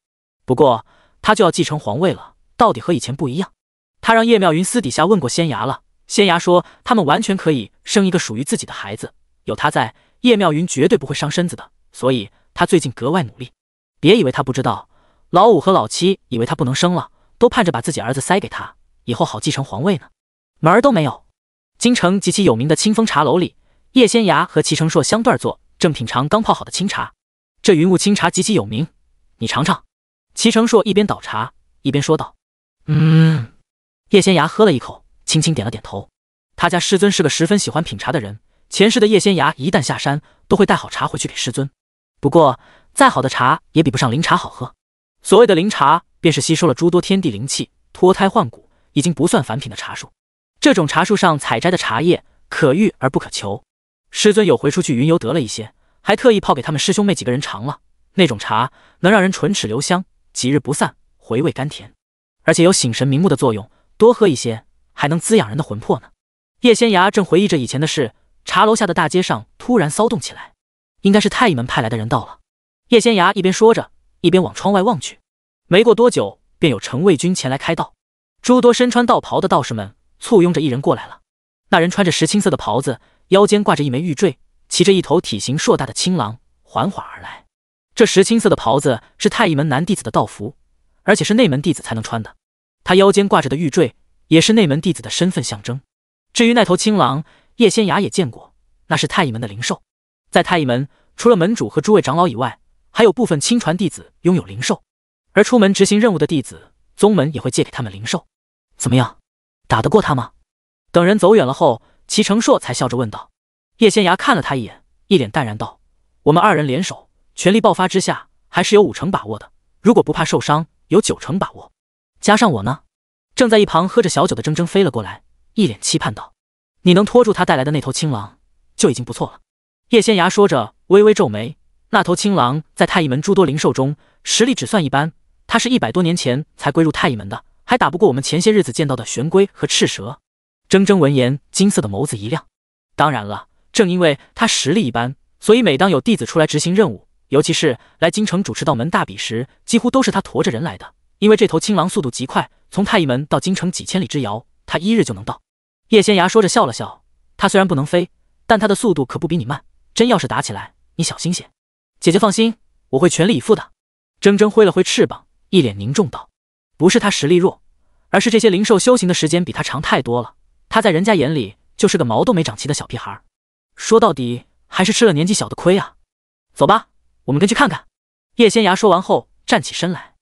不过他就要继承皇位了，到底和以前不一样。他让叶妙云私底下问过仙芽了，仙芽说他们完全可以生一个属于自己的孩子，有他在，叶妙云绝对不会伤身子的，所以他最近格外努力。别以为他不知道，老五和老七以为他不能生了，都盼着把自己儿子塞给他，以后好继承皇位呢。门儿都没有。京城极其有名的清风茶楼里，叶仙崖和齐成硕相对坐，正品尝刚泡好的清茶。这云雾清茶极其有名，你尝尝。齐成硕一边倒茶一边说道。叶仙崖喝了一口，轻轻点了点头。他家师尊是个十分喜欢品茶的人，前世的叶仙崖一旦下山，都会带好茶回去给师尊。不过再好的茶也比不上灵茶好喝。所谓的灵茶，便是吸收了诸多天地灵气，脱胎换骨，已经不算凡品的茶树。这种茶树上采摘的茶叶，可遇而不可求。师尊有回出去云游得了一些，还特意泡给他们师兄妹几个人尝了。那种茶能让人唇齿留香，几日不散，回味甘甜，而且有醒神明目的作用，多喝一些还能滋养人的魂魄呢。叶仙崖正回忆着以前的事，茶楼下的大街上突然骚动起来，应该是太医门派来的人到了。叶仙崖一边说着，一边往窗外望去。没过多久，便有程卫军前来开道。诸多身穿道袍的道士们簇拥着一人过来了。那人穿着石青色的袍子，腰间挂着一枚玉坠，骑着一头体型硕大的青狼，缓缓而来。这石青色的袍子是太医门男弟子的道服，而且是内门弟子才能穿的。他腰间挂着的玉坠，也是内门弟子的身份象征。至于那头青狼，叶仙崖也见过，那是太医门的灵兽。在太医门，除了门主和诸位长老以外，还有部分亲传弟子拥有灵兽，而出门执行任务的弟子，宗门也会借给他们灵兽。怎么样，打得过他吗？等人走远了后，齐成硕才笑着问道。叶仙崖看了他一眼，一脸淡然道：我们二人联手，全力爆发之下，还是有5成把握的，如果不怕受伤，有9成把握。加上我呢？正在一旁喝着小酒的铮铮飞了过来，一脸期盼道：你能拖住他带来的那头青狼，就已经不错了。叶仙崖说着，微微皱眉。那头青狼在太医门诸多灵兽中，实力只算一般，他是100多年前才归入太医门的，还打不过我们前些日子见到的玄龟和赤蛇。铮铮闻言，金色的眸子一亮。当然了，正因为他实力一般，所以每当有弟子出来执行任务，尤其是来京城主持道门大比时，几乎都是他驮着人来的。因为这头青狼速度极快，从太医门到京城几千里之遥，他1日就能到。叶仙崖说着笑了笑，他虽然不能飞，但他的速度可不比你慢，真要是打起来，你小心些。姐姐放心，我会全力以赴的。铮铮挥了挥翅膀，一脸凝重道：不是他实力弱，而是这些灵兽修行的时间比他长太多了，他在人家眼里就是个毛都没长齐的小屁孩。说到底还是吃了年纪小的亏啊。走吧，我们跟去看看。叶仙崖说完后站起身来，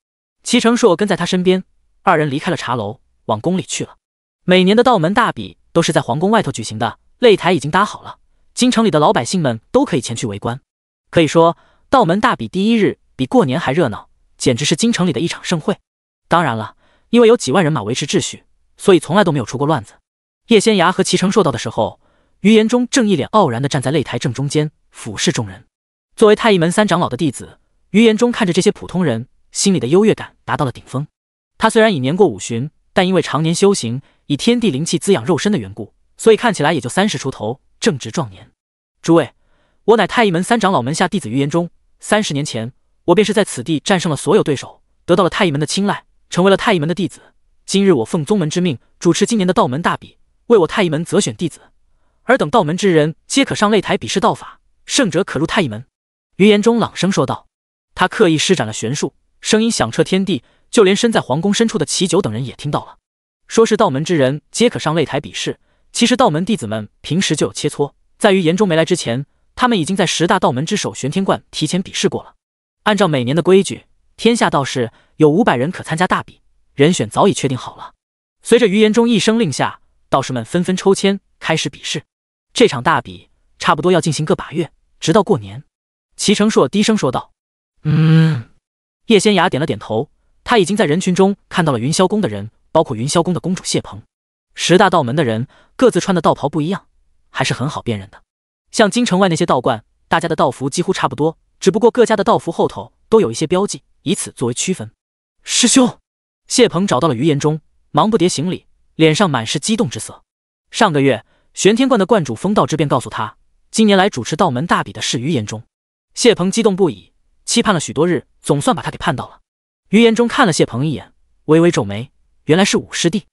齐成硕跟在他身边，二人离开了茶楼，往宫里去了。每年的道门大比都是在皇宫外头举行的，擂台已经搭好了，京城里的老百姓们都可以前去围观。可以说道门大比第1日比过年还热闹，简直是京城里的一场盛会。当然了，因为有几万人马维持秩序，所以从来都没有出过乱子。叶仙崖和齐成硕到的时候，于延忠正一脸傲然地站在擂台正中间，俯视众人。作为太医门3长老的弟子，于延忠看着这些普通人，心里的优越感达到了顶峰。他虽然已年过50旬，但因为常年修行，以天地灵气滋养肉身的缘故，所以看起来也就30出头，正值壮年。诸位，我乃太医门3长老门下弟子于延忠，30年前，我便是在此地战胜了所有对手，得到了太医门的青睐，成为了太医门的弟子。今日我奉宗门之命，主持今年的道门大比，为我太医门择选弟子，尔等道门之人皆可上擂台比试道法，胜者可入太医门。于延忠朗声说道。他刻意施展了玄术，声音响彻天地，就连身在皇宫深处的齐九等人也听到了。说是道门之人皆可上擂台比试，其实道门弟子们平时就有切磋，在于延忠没来之前，他们已经在10大道门之首玄天观提前比试过了。按照每年的规矩，天下道士有500人可参加大比，人选早已确定好了。随着于延忠一声令下，道士们纷纷抽签开始比试。这场大比差不多要进行个把月，直到过年。齐成硕低声说道。叶仙崖点了点头，他已经在人群中看到了云霄宫的人，包括云霄宫的公主谢鹏。10大道门的人各自穿的道袍不一样，还是很好辨认的。像京城外那些道观，大家的道服几乎差不多，只不过各家的道服后头都有一些标记，以此作为区分。师兄，谢鹏找到了于延忠，忙不迭行礼，脸上满是激动之色。上个月玄天观的观主风道之便告诉他，今年来主持道门大比的是于延忠。谢鹏激动不已，期盼了许多日，总算把他给盼到了。于延忠看了谢鹏一眼，微微皱眉，原来是武师弟。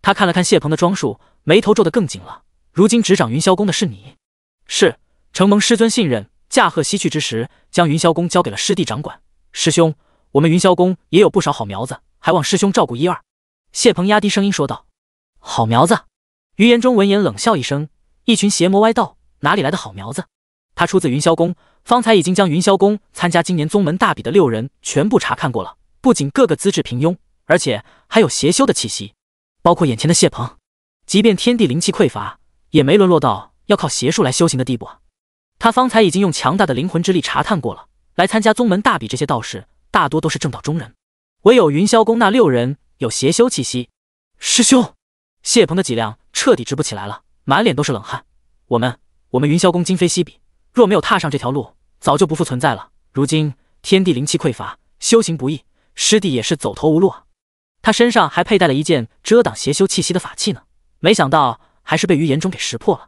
他看了看谢鹏的装束，眉头皱得更紧了。如今执掌云霄宫的是你？是，承蒙师尊信任，驾鹤西去之时，将云霄宫交给了师弟掌管。师兄，我们云霄宫也有不少好苗子，还望师兄照顾一二。谢鹏压低声音说道。好苗子？于言中闻言冷笑一声，一群邪魔歪道，哪里来的好苗子？他出自云霄宫，方才已经将云霄宫参加今年宗门大比的6人全部查看过了，不仅个个资质平庸，而且还有邪修的气息，包括眼前的谢鹏，即便天地灵气匮乏，也没沦落到要靠邪术来修行的地步啊。他方才已经用强大的灵魂之力查探过了，来参加宗门大比这些道士大多都是正道中人，唯有云霄宫那6人有邪修气息。师兄，谢鹏的脊梁彻底直不起来了，满脸都是冷汗。我们云霄宫今非昔比，若没有踏上这条路，早就不复存在了。如今天地灵气匮乏，修行不易，师弟也是走投无路啊。他身上还佩戴了一件遮挡邪修气息的法器呢，没想到还是被于言中给识破了。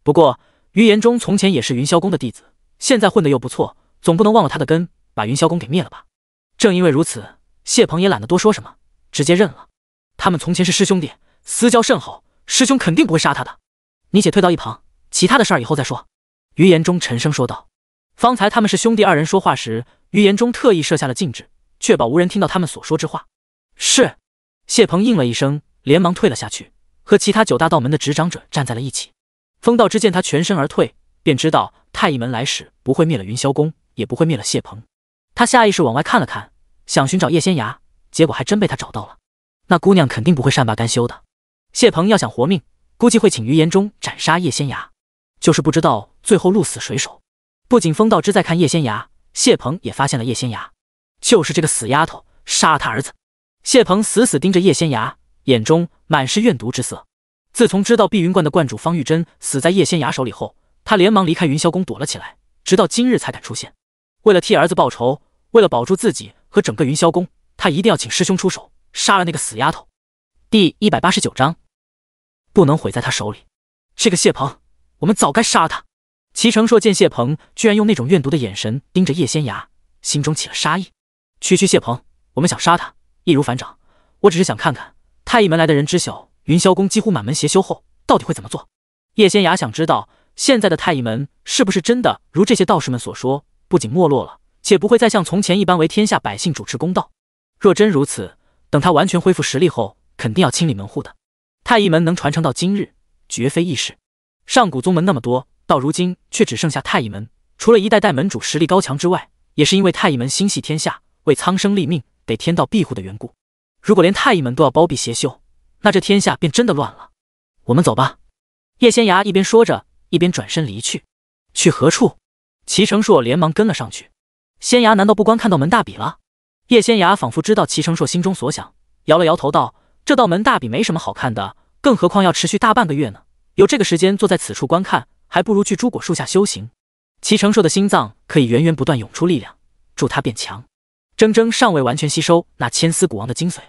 不过于言中从前也是云霄宫的弟子，现在混得又不错，总不能忘了他的根，把云霄宫给灭了吧。正因为如此，谢鹏也懒得多说什么，直接认了。他们从前是师兄弟，私交甚厚，师兄肯定不会杀他的。你且退到一旁，其他的事儿以后再说。于言中沉声说道。方才他们是兄弟2人说话时，于言中特意设下了禁止，确保无人听到他们所说之话。是。谢鹏应了一声，连忙退了下去，和其他9大道门的执掌者站在了一起。风道之见他全身而退，便知道太乙门来使不会灭了云霄宫，也不会灭了谢鹏。他下意识往外看了看，想寻找叶仙崖，结果还真被他找到了。那姑娘肯定不会善罢甘休的。谢鹏要想活命，估计会请于言中斩杀叶仙崖，就是不知道最后鹿死谁手。不仅风道之在看叶仙崖，谢鹏也发现了叶仙崖，就是这个死丫头杀了他儿子。谢鹏死死盯着叶仙崖，眼中满是怨毒之色。自从知道碧云观的观主方玉珍死在叶仙崖手里后，他连忙离开云霄宫躲了起来，直到今日才敢出现。为了替儿子报仇，为了保住自己和整个云霄宫，他一定要请师兄出手杀了那个死丫头。第189章，不能毁在他手里。这个谢鹏，我们早该杀了他。齐成硕见谢鹏居然用那种怨毒的眼神盯着叶仙崖，心中起了杀意。区谢鹏，我们想杀他，易如反掌。我只是想看看太乙门来的人知晓云霄宫几乎满门邪修后到底会怎么做。叶仙崖想知道现在的太乙门是不是真的如这些道士们所说，不仅没落了，且不会再像从前一般为天下百姓主持公道。若真如此，等他完全恢复实力后，肯定要清理门户的。太乙门能传承到今日，绝非易事。上古宗门那么多，到如今却只剩下太乙门，除了一代代门主实力高强之外，也是因为太乙门心系天下，为苍生立命，得天道庇护的缘故。如果连太乙门都要包庇邪修，那这天下便真的乱了。我们走吧。叶仙崖一边说着，一边转身离去。去何处？齐成硕连忙跟了上去。仙崖难道不观看到门大比了？叶仙崖仿佛知道齐成硕心中所想，摇了摇头道：这道门大比没什么好看的，更何况要持续大半个月呢。有这个时间坐在此处观看，还不如去朱果树下修行。齐成硕的心脏可以源源不断涌出力量，助他变强。铮铮尚未完全吸收那千丝古王的精髓，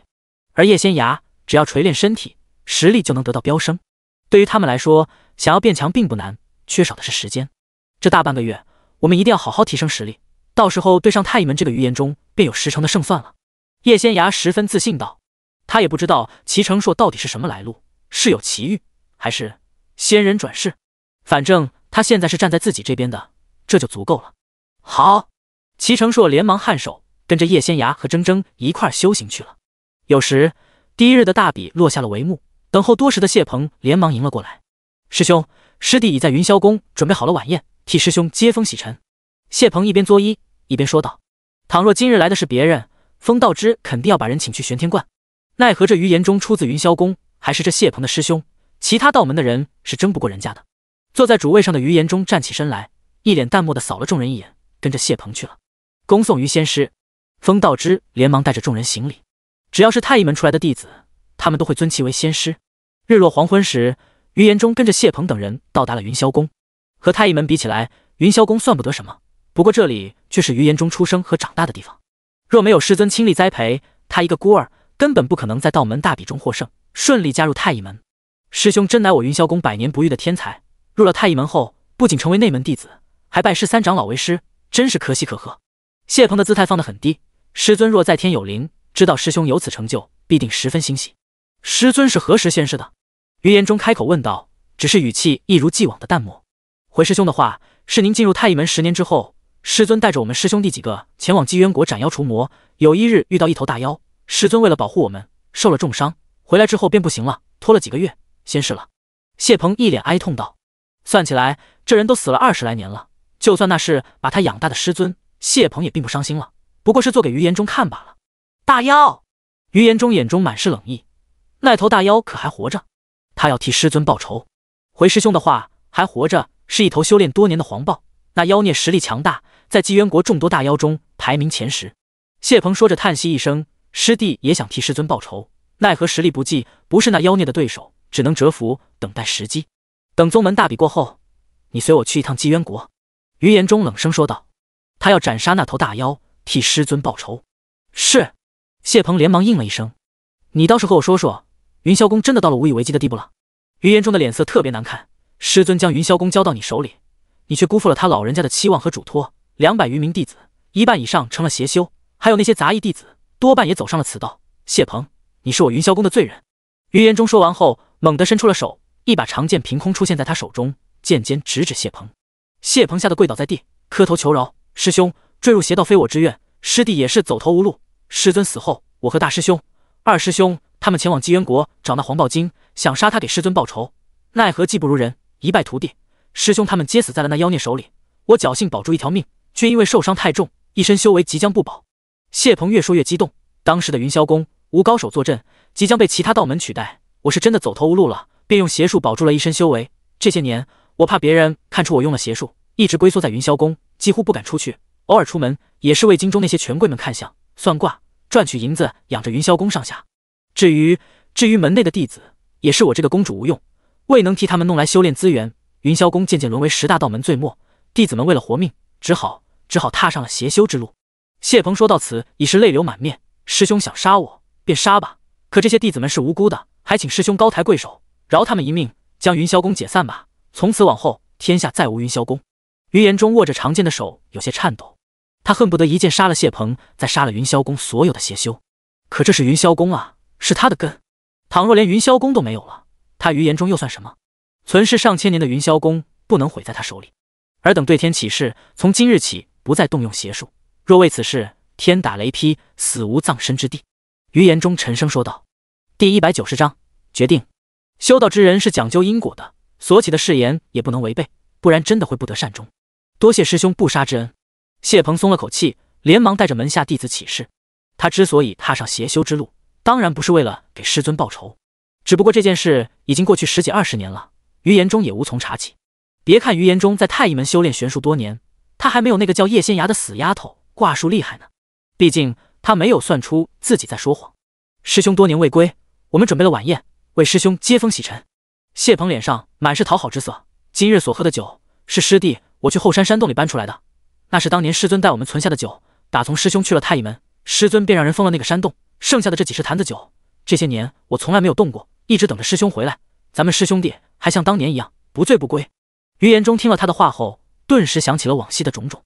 而叶仙崖只要锤炼身体，实力就能得到飙升。对于他们来说，想要变强并不难，缺少的是时间。这大半个月，我们一定要好好提升实力，到时候对上太乙门这个余言中，便有10成的胜算了。叶仙崖十分自信道。他也不知道齐成硕到底是什么来路，是有奇遇，还是仙人转世。反正他现在是站在自己这边的，这就足够了。好，齐成硕连忙颔首，跟着叶仙崖和铮铮一块修行去了。有时第一日的大比落下了帷幕，等候多时的谢鹏连忙迎了过来。师兄，师弟已在云霄宫准备好了晚宴，替师兄接风洗尘。谢鹏一边作揖一边说道。倘若今日来的是别人，风道之肯定要把人请去玄天观，奈何这余言中出自云霄宫，还是这谢鹏的师兄，其他道门的人是争不过人家的。坐在主位上的余言中站起身来，一脸淡漠地扫了众人一眼，跟着谢鹏去了。恭送于仙师。风道之连忙带着众人行礼。只要是太乙门出来的弟子，他们都会尊其为仙师。日落黄昏时，余言中跟着谢鹏等人到达了云霄宫。和太乙门比起来，云霄宫算不得什么，不过这里却是余言中出生和长大的地方。若没有师尊亲力栽培，他一个孤儿根本不可能在道门大比中获胜，顺利加入太乙门。师兄真乃我云霄宫百年不遇的天才，入了太乙门后，不仅成为内门弟子，还拜师3长老为师，真是可喜可贺。谢鹏的姿态放得很低，师尊若在天有灵，知道师兄有此成就，必定十分欣喜。师尊是何时现世的？余言中开口问道，只是语气一如既往的淡漠。回师兄的话，是您进入太乙门10年之后，师尊带着我们师兄弟几个前往姬渊国斩妖除魔，有一日遇到一头大妖，师尊为了保护我们，受了重伤，回来之后便不行了，拖了几个月，仙逝了。谢鹏一脸哀痛道：算起来，这人都死了20来年了，就算那是把他养大的师尊，谢鹏也并不伤心了，不过是做给于延中看罢了。大妖！于延中眼中满是冷意，那头大妖可还活着？他要替师尊报仇。回师兄的话，还活着是一头修炼多年的黄豹，那妖孽实力强大，在姬渊国众多大妖中排名前10。谢鹏说着叹息一声，师弟也想替师尊报仇，奈何实力不济，不是那妖孽的对手，只能蛰伏等待时机。等宗门大比过后，你随我去一趟姬渊国。于延中冷声说道，他要斩杀那头大妖，替师尊报仇。是。谢鹏连忙应了一声。你倒是和我说说，云霄宫真的到了无以为继的地步了？于延中的脸色特别难看，师尊将云霄宫交到你手里，你却辜负了他老人家的期望和嘱托，200余名弟子，一半以上成了邪修，还有那些杂役弟子，多半也走上了此道。谢鹏，你是我云霄宫的罪人。于延中说完后，猛地伸出了手，一把长剑凭空出现在他手中，剑尖直指谢鹏。谢鹏吓得跪倒在地，磕头求饶：师兄，坠入邪道非我之愿，师弟也是走投无路。师尊死后，我和大师兄、二师兄他们前往姬渊国找那黄豹精，想杀他给师尊报仇，奈何技不如人，一败涂地。师兄他们皆死在了那妖孽手里，我侥幸保住一条命，却因为受伤太重，一身修为即将不保。谢鹏越说越激动，当时的云霄宫无高手坐镇，即将被其他道门取代，我是真的走投无路了，便用邪术保住了一身修为。这些年，我怕别人看出我用了邪术，一直龟缩在云霄宫，几乎不敢出去，偶尔出门也是为京中那些权贵们看相、算卦，赚取银子养着云霄宫上下。至于门内的弟子，也是我这个公主无用，未能替他们弄来修炼资源，云霄宫渐渐沦为10大道门最末，弟子们为了活命，只好踏上了邪修之路。谢鹏说到此已是泪流满面，师兄想杀我便杀吧，可这些弟子们是无辜的，还请师兄高抬贵手，饶他们一命，将云霄宫解散吧，从此往后天下再无云霄宫。于延中握着长剑的手有些颤抖，他恨不得一剑杀了谢鹏，再杀了云霄宫所有的邪修。可这是云霄宫啊，是他的根，倘若连云霄宫都没有了，他于延中又算什么？存世上千年的云霄宫不能毁在他手里。尔等对天起誓，从今日起不再动用邪术，若为此事，天打雷劈，死无葬身之地。于延中沉声说道。第190章决定。修道之人是讲究因果的，所起的誓言也不能违背，不然真的会不得善终。多谢师兄不杀之恩。谢鹏松了口气，连忙带着门下弟子起誓。他之所以踏上邪修之路，当然不是为了给师尊报仇，只不过这件事已经过去10几20年了，于延中也无从查起。别看于延中在太乙门修炼玄术多年，他还没有那个叫叶仙芽的死丫头卦术厉害呢。毕竟他没有算出自己在说谎。师兄多年未归，我们准备了晚宴，为师兄接风洗尘。谢鹏脸上满是讨好之色。今日所喝的酒，是师弟我去后山山洞里搬出来的，那是当年师尊带我们存下的酒。打从师兄去了太乙门，师尊便让人封了那个山洞，剩下的这几十坛子酒，这些年我从来没有动过，一直等着师兄回来，咱们师兄弟还像当年一样不醉不归。于延中听了他的话后，顿时想起了往昔的种种。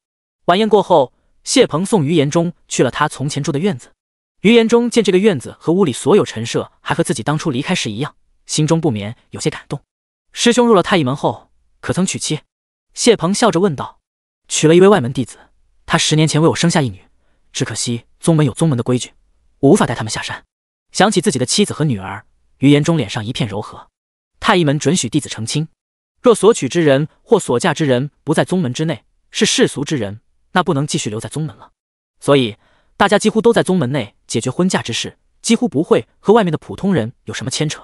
晚宴过后，谢鹏送于延中去了他从前住的院子。于延中见这个院子和屋里所有陈设还和自己当初离开时一样，心中不免有些感动。师兄入了太乙门后，可曾娶妻？谢鹏笑着问道。娶了一位外门弟子，他10年前为我生下一女，只可惜宗门有宗门的规矩，我无法带他们下山。想起自己的妻子和女儿，于延中脸上一片柔和。太乙门准许弟子成亲，若所娶之人或所嫁之人不在宗门之内，是世俗之人，那不能继续留在宗门了。所以大家几乎都在宗门内解决婚嫁之事，几乎不会和外面的普通人有什么牵扯。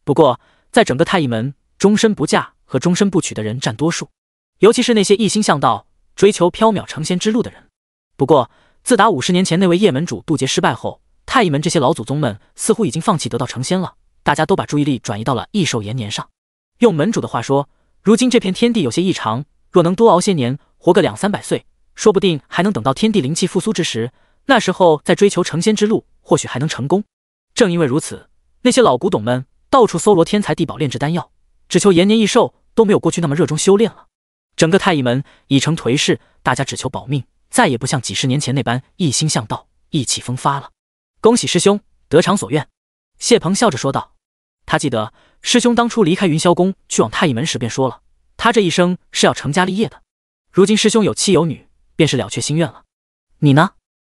不过在整个太乙门，终身不嫁和终身不娶的人占多数，尤其是那些一心向道、追求缥缈成仙之路的人。不过自打50年前那位叶门主渡劫失败后，太乙门这些老祖宗们似乎已经放弃得道成仙了，大家都把注意力转移到了益寿延年上。用门主的话说，如今这片天地有些异常，若能多熬些年，活个2、300岁，说不定还能等到天地灵气复苏之时，那时候再追求成仙之路，或许还能成功。正因为如此，那些老古董们到处搜罗天材地宝炼制丹药，只求延年益寿，都没有过去那么热衷修炼了。整个太乙门已成颓势，大家只求保命，再也不像几10年前那般一心向道、意气风发了。恭喜师兄得偿所愿。谢鹏笑着说道。他记得师兄当初离开云霄宫去往太乙门时便说了，他这一生是要成家立业的。如今师兄有妻有女，便是了却心愿了。你呢？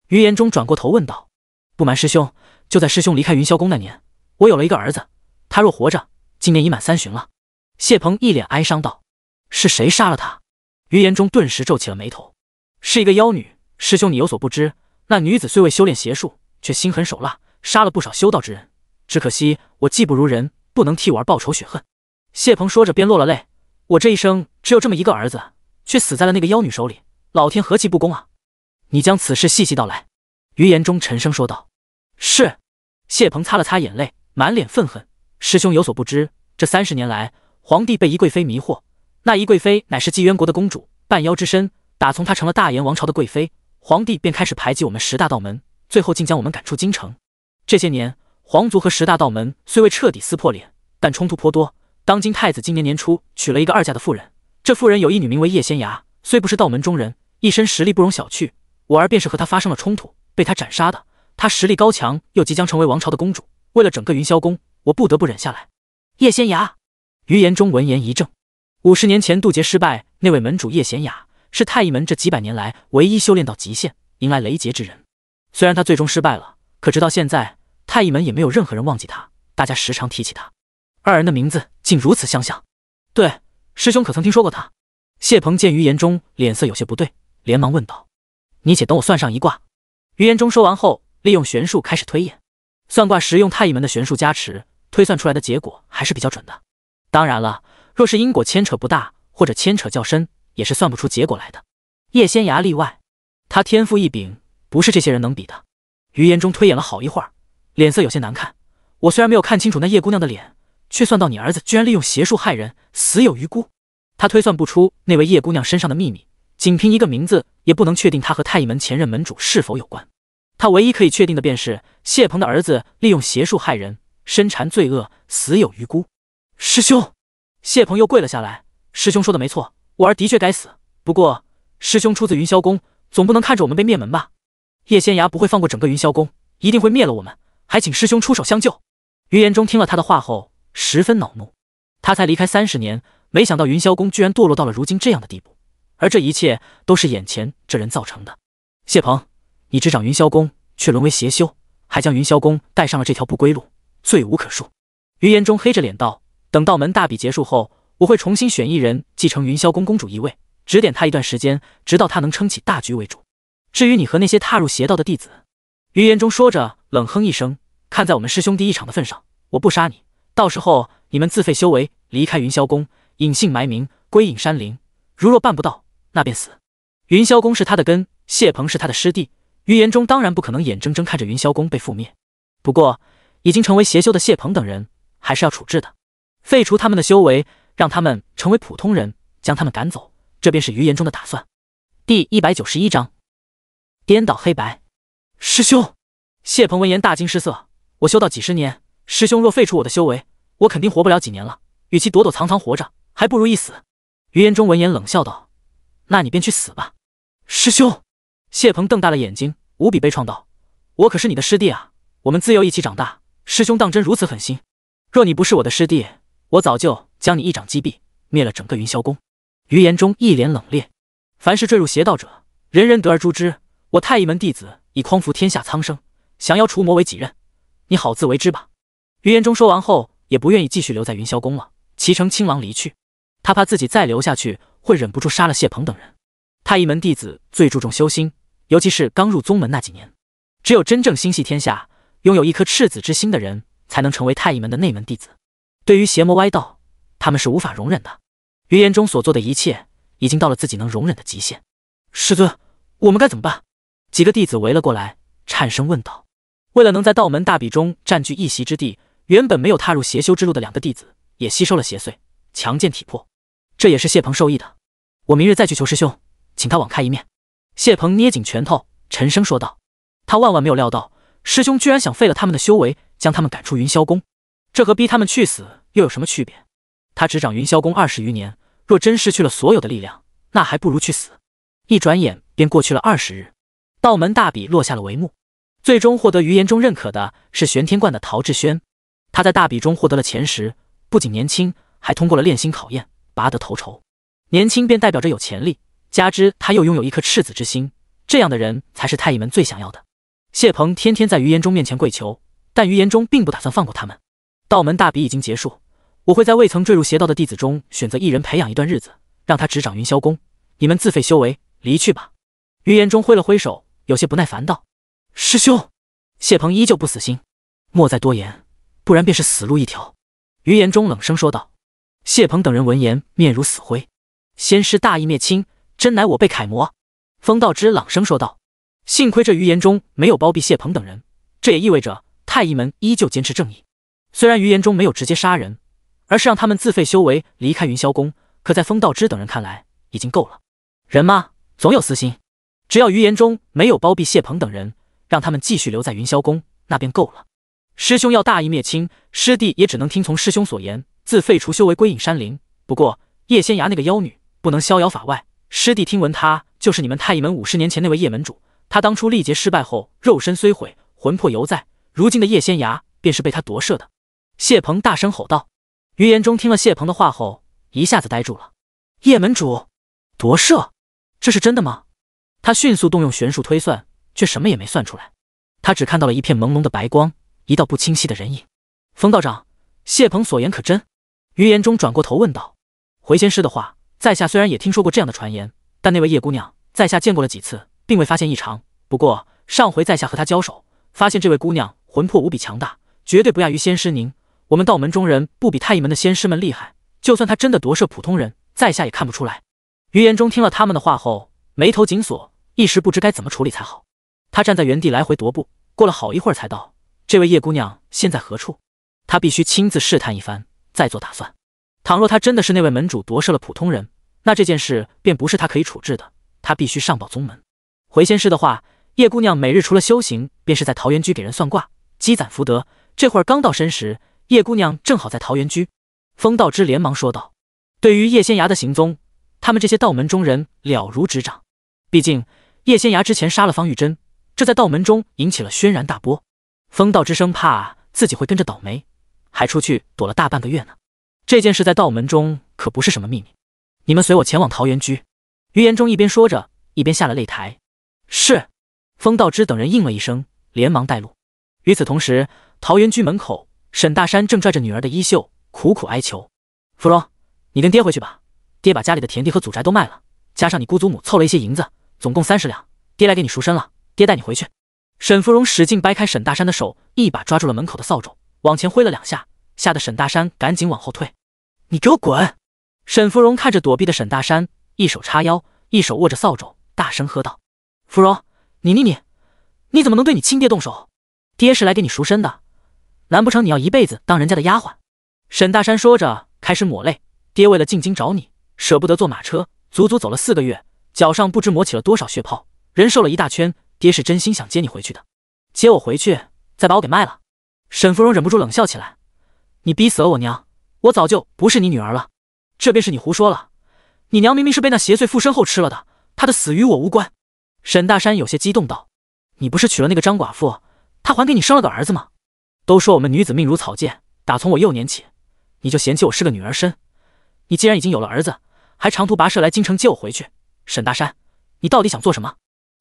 于延中转过头问道。不瞒师兄，就在师兄离开云霄宫那年，我有了一个儿子，他若活着，今年已满3旬了。谢鹏一脸哀伤道。是谁杀了他？于延中顿时皱起了眉头。是一个妖女，师兄你有所不知，那女子虽未修炼邪术，却心狠手辣，杀了不少修道之人。只可惜我技不如人，不能替我儿报仇雪恨。谢鹏说着便落了泪。我这一生只有这么一个儿子，却死在了那个妖女手里，老天何其不公啊！你将此事细细道来。于延中沉声说道。是。谢鹏擦了擦眼泪，满脸愤恨。师兄有所不知，这30年来，皇帝被宜贵妃迷惑，那宜贵妃乃是纪渊国的公主，半妖之身。打从她成了大炎王朝的贵妃，皇帝便开始排挤我们10大道门，最后竟将我们赶出京城。这些年，皇族和10大道门虽未彻底撕破脸，但冲突颇多。当今太子今年年初娶了一个2嫁的妇人，这妇人有一女名为叶仙崖，虽不是道门中人，一身实力不容小觑。我儿便是和她发生了冲突，被她斩杀的。她实力高强，又即将成为王朝的公主，为了整个云霄宫，我不得不忍下来。叶仙崖。于延中闻言一怔。50年前渡劫失败那位门主叶贤雅，是太乙门这几百年来唯一修炼到极限，迎来雷劫之人。虽然他最终失败了，可直到现在，太乙门也没有任何人忘记他，大家时常提起他。2人的名字竟如此相像。对，师兄可曾听说过他？谢鹏见于延中脸色有些不对，连忙问道。你且等我算上一卦。于延中说完后，利用玄术开始推演。算卦时用太乙门的玄术加持，推算出来的结果还是比较准的。当然了，若是因果牵扯不大，或者牵扯较深，也是算不出结果来的。叶仙崖例外，他天赋异禀，不是这些人能比的。于延中推演了好一会儿，脸色有些难看。我虽然没有看清楚那叶姑娘的脸，却算到你儿子居然利用邪术害人，死有余辜。他推算不出那位叶姑娘身上的秘密，仅凭一个名字也不能确定她和太乙门前任门主是否有关。他唯一可以确定的便是谢鹏的儿子利用邪术害人，身缠罪恶，死有余辜。师兄！谢鹏又跪了下来。师兄说的没错，我儿的确该死。不过师兄出自云霄宫，总不能看着我们被灭门吧？叶仙崖不会放过整个云霄宫，一定会灭了我们，还请师兄出手相救。于延中听了他的话后，十分恼怒。他才离开30年，没想到云霄宫居然堕落到了如今这样的地步，而这一切都是眼前这人造成的。谢鹏，你执掌云霄宫，却沦为邪修，还将云霄宫带上了这条不归路，罪无可恕。于延中黑着脸道。等道门大比结束后，我会重新选一人继承云霄宫公主一位，指点他一段时间，直到他能撑起大局为主。至于你和那些踏入邪道的弟子，于延中说着冷哼一声，看在我们师兄弟一场的份上，我不杀你，到时候你们自废修为，离开云霄宫，隐姓埋名，归隐山林。如若办不到，那便死。云霄宫是他的根，谢鹏是他的师弟，于延中当然不可能眼睁睁看着云霄宫被覆灭。不过已经成为邪修的谢鹏等人，还是要处置的。废除他们的修为，让他们成为普通人，将他们赶走，这便是于延中的打算。第191章颠倒黑白。师兄！谢鹏闻言大惊失色。我修道几十年，师兄若废除我的修为，我肯定活不了几年了，与其躲躲藏藏活着，还不如一死。于延中闻言冷笑道。那你便去死吧。师兄！谢鹏瞪大了眼睛，无比悲怆道。我可是你的师弟啊，我们自幼一起长大，师兄当真如此狠心？若你不是我的师弟，我早就将你一掌击毙，灭了整个云霄宫。于延中一脸冷冽。凡是坠入邪道者，人人得而诛之。我太乙门弟子已匡扶天下苍生，降妖除魔为己任，你好自为之吧。于延中说完后，也不愿意继续留在云霄宫了，骑乘青狼离去。他怕自己再留下去，会忍不住杀了谢鹏等人。太乙门弟子最注重修心，尤其是刚入宗门那几年，只有真正心系天下，拥有一颗赤子之心的人，才能成为太乙门的内门弟子。对于邪魔歪道，他们是无法容忍的。于延中所做的一切，已经到了自己能容忍的极限。师尊，我们该怎么办？几个弟子围了过来，颤声问道。为了能在道门大比中占据一席之地，原本没有踏入邪修之路的2个弟子，也吸收了邪祟，强健体魄。这也是谢鹏授意的。我明日再去求师兄，请他网开一面。谢鹏捏紧拳头，沉声说道。他万万没有料到，师兄居然想废了他们的修为，将他们赶出云霄宫。这和逼他们去死又有什么区别？他执掌云霄宫20余年，若真失去了所有的力量，那还不如去死。一转眼便过去了20日，道门大比落下了帷幕。最终获得于延中认可的是玄天观的陶志轩。他在大比中获得了前10，不仅年轻，还通过了炼心考验，拔得头筹。年轻便代表着有潜力，加之他又拥有一颗赤子之心，这样的人才是太医们最想要的。谢鹏天天在于延中面前跪求，但于延中并不打算放过他们。道门大比已经结束，我会在未曾坠入邪道的弟子中选择一人培养一段日子，让他执掌云霄宫，你们自废修为，离去吧。于延中挥了挥手，有些不耐烦道：师兄。谢鹏依旧不死心，莫再多言，不然便是死路一条。于延中冷声说道。谢鹏等人闻言面如死灰。仙师大义灭亲，真乃我辈楷模。风道之朗声说道。幸亏这于延中没有包庇谢鹏等人，这也意味着太医门依旧坚持正义。虽然于延中没有直接杀人，而是让他们自废修为离开云霄宫，可在风道之等人看来已经够了。人嘛，总有私心，只要于延中没有包庇谢鹏等人，让他们继续留在云霄宫，那便够了。师兄要大义灭亲，师弟也只能听从师兄所言，自废除修为归隐山林。不过叶仙崖那个妖女不能逍遥法外，师弟听闻她就是你们太医门50年前那位叶门主，她当初历劫失败后肉身虽毁，魂魄犹在，如今的叶仙崖便是被她夺舍的。谢鹏大声吼道。于延中听了谢鹏的话后一下子呆住了。叶门主夺舍，这是真的吗？他迅速动用玄术推算，却什么也没算出来。他只看到了一片朦胧的白光，一道不清晰的人影。风道长，谢鹏所言可真？于延中转过头问道。回仙师的话，在下虽然也听说过这样的传言，但那位叶姑娘在下见过了几次，并未发现异常。不过上回在下和她交手，发现这位姑娘魂魄无比强大，绝对不亚于仙师您。我们道门中人不比太医门的仙师们厉害，就算她真的夺舍普通人，在下也看不出来。于延中听了他们的话后，眉头紧锁，一时不知该怎么处理才好。他站在原地来回踱步，过了好一会儿才道：这位叶姑娘现在何处？他必须亲自试探一番，再做打算。倘若他真的是那位门主夺舍了普通人，那这件事便不是他可以处置的，他必须上报宗门。回仙师的话，叶姑娘每日除了修行，便是在桃源居给人算卦，积攒福德。这会儿刚到申时，叶姑娘正好在桃源居。风道之连忙说道。对于叶仙崖的行踪，他们这些道门中人了如指掌。毕竟叶仙崖之前杀了方玉珍，这在道门中引起了轩然大波。风道之生怕自己会跟着倒霉，还出去躲了大半个月呢。这件事在道门中可不是什么秘密。你们随我前往桃源居。于延中一边说着，一边下了擂台。是。风道之等人应了一声，连忙带路。与此同时，桃源居门口，沈大山正拽着女儿的衣袖，苦苦哀求：芙蓉，你跟爹回去吧，爹把家里的田地和祖宅都卖了，加上你姑祖母凑了一些银子，总共30两，爹来给你赎身了，爹带你回去。沈芙蓉使劲掰开沈大山的手，一把抓住了门口的扫帚，往前挥了2下，吓得沈大山赶紧往后退。你给我滚！沈芙蓉看着躲避的沈大山，一手叉腰，一手握着扫帚，大声喝道：芙蓉，你怎么能对你亲爹动手？爹是来给你赎身的，难不成你要一辈子当人家的丫鬟？沈大山说着开始抹泪，爹为了进京找你，舍不得坐马车，足足走了4个月，脚上不知磨起了多少血泡，人瘦了一大圈，爹是真心想接你回去的。接我回去，再把我给卖了。沈芙蓉忍不住冷笑起来：你逼死了我娘，我早就不是你女儿了。这便是你胡说了，你娘明明是被那邪祟附身后吃了的，她的死与我无关。沈大山有些激动道：你不是娶了那个张寡妇，她还给你生了个儿子吗？都说我们女子命如草芥，打从我幼年起，你就嫌弃我是个女儿身。你既然已经有了儿子，还长途跋涉来京城接我回去，沈大山，你到底想做什么？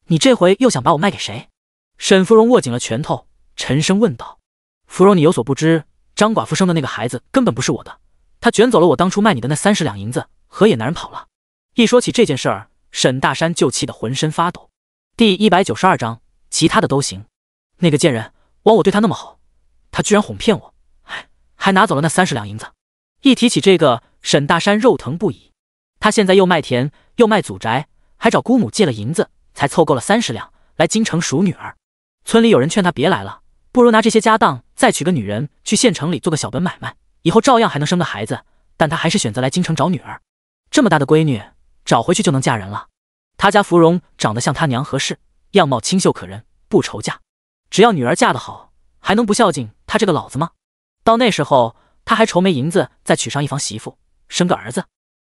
你这回又想把我卖给谁？沈芙蓉握紧了拳头，沉声问道。芙蓉，你有所不知，张寡妇生的那个孩子根本不是我的，她卷走了我当初卖你的那30两银子，和野男人跑了。一说起这件事儿，沈大山就气得浑身发抖。第192章，其他的都行。那个贱人，枉我对她那么好，她居然哄骗我，还拿走了那30两银子。一提起这个，沈大山肉疼不已。他现在又卖田，又卖祖宅，还找姑母借了银子，才凑够了30两，来京城赎女儿。村里有人劝他别来了，不如拿这些家当再娶个女人，去县城里做个小本买卖，以后照样还能生个孩子。但他还是选择来京城找女儿。这么大的闺女，找回去就能嫁人了。他家芙蓉长得像他娘合适，样貌清秀可人，不愁嫁。只要女儿嫁得好，还能不孝敬他这个老子吗？到那时候，他还愁没银子再娶上一房媳妇，生个儿子。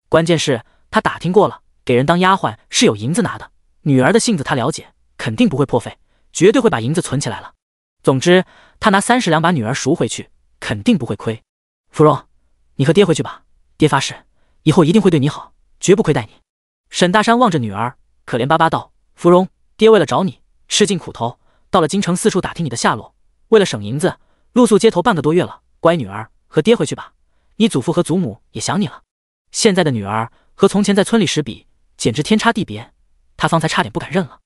关键是他打听过了，给人当丫鬟是有银子拿的，女儿的性子他了解，肯定不会破费，绝对会把银子存起来了。总之，他拿30两把女儿赎回去，肯定不会亏。芙蓉，你和爹回去吧，爹发誓以后一定会对你好，绝不亏待你。沈大山望着女儿，可怜巴巴道：“芙蓉，爹为了找你，吃尽苦头，到了京城四处打听你的下落。为了省银子，露宿街头半个多月了。乖女儿，和爹回去吧。你祖父和祖母也想你了。现在的女儿和从前在村里时比，简直天差地别。他方才差点不敢认了。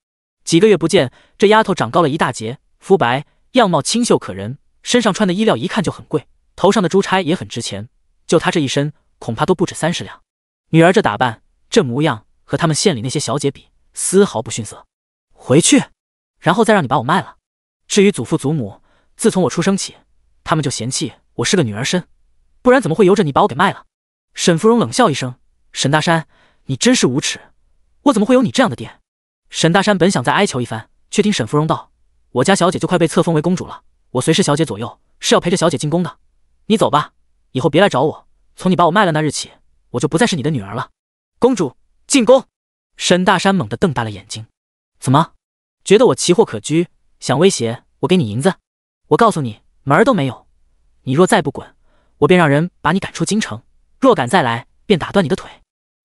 几个月不见，这丫头长高了一大截，肤白，样貌清秀可人，身上穿的衣料一看就很贵，头上的珠钗也很值钱。就她这一身，恐怕都不止30两。女儿这打扮，这模样，和他们县里那些小姐比，丝毫不逊色。回去，然后再让你把我卖了。至于祖父祖母，自从我出生起，他们就嫌弃我是个女儿身，不然怎么会由着你把我给卖了？”沈芙蓉冷笑一声：“沈大山，你真是无耻！我怎么会有你这样的爹？”沈大山本想再哀求一番，却听沈芙蓉道：“我家小姐就快被册封为公主了，我随侍小姐左右，是要陪着小姐进宫的。你走吧，以后别来找我。从你把我卖了那日起，我就不再是你的女儿了。”公主进宫！沈大山猛地瞪大了眼睛：“怎么，觉得我奇货可居，想威胁我给你银子？我告诉你，门儿都没有！你若再不滚，我便让人把你赶出京城。若敢再来，便打断你的腿。”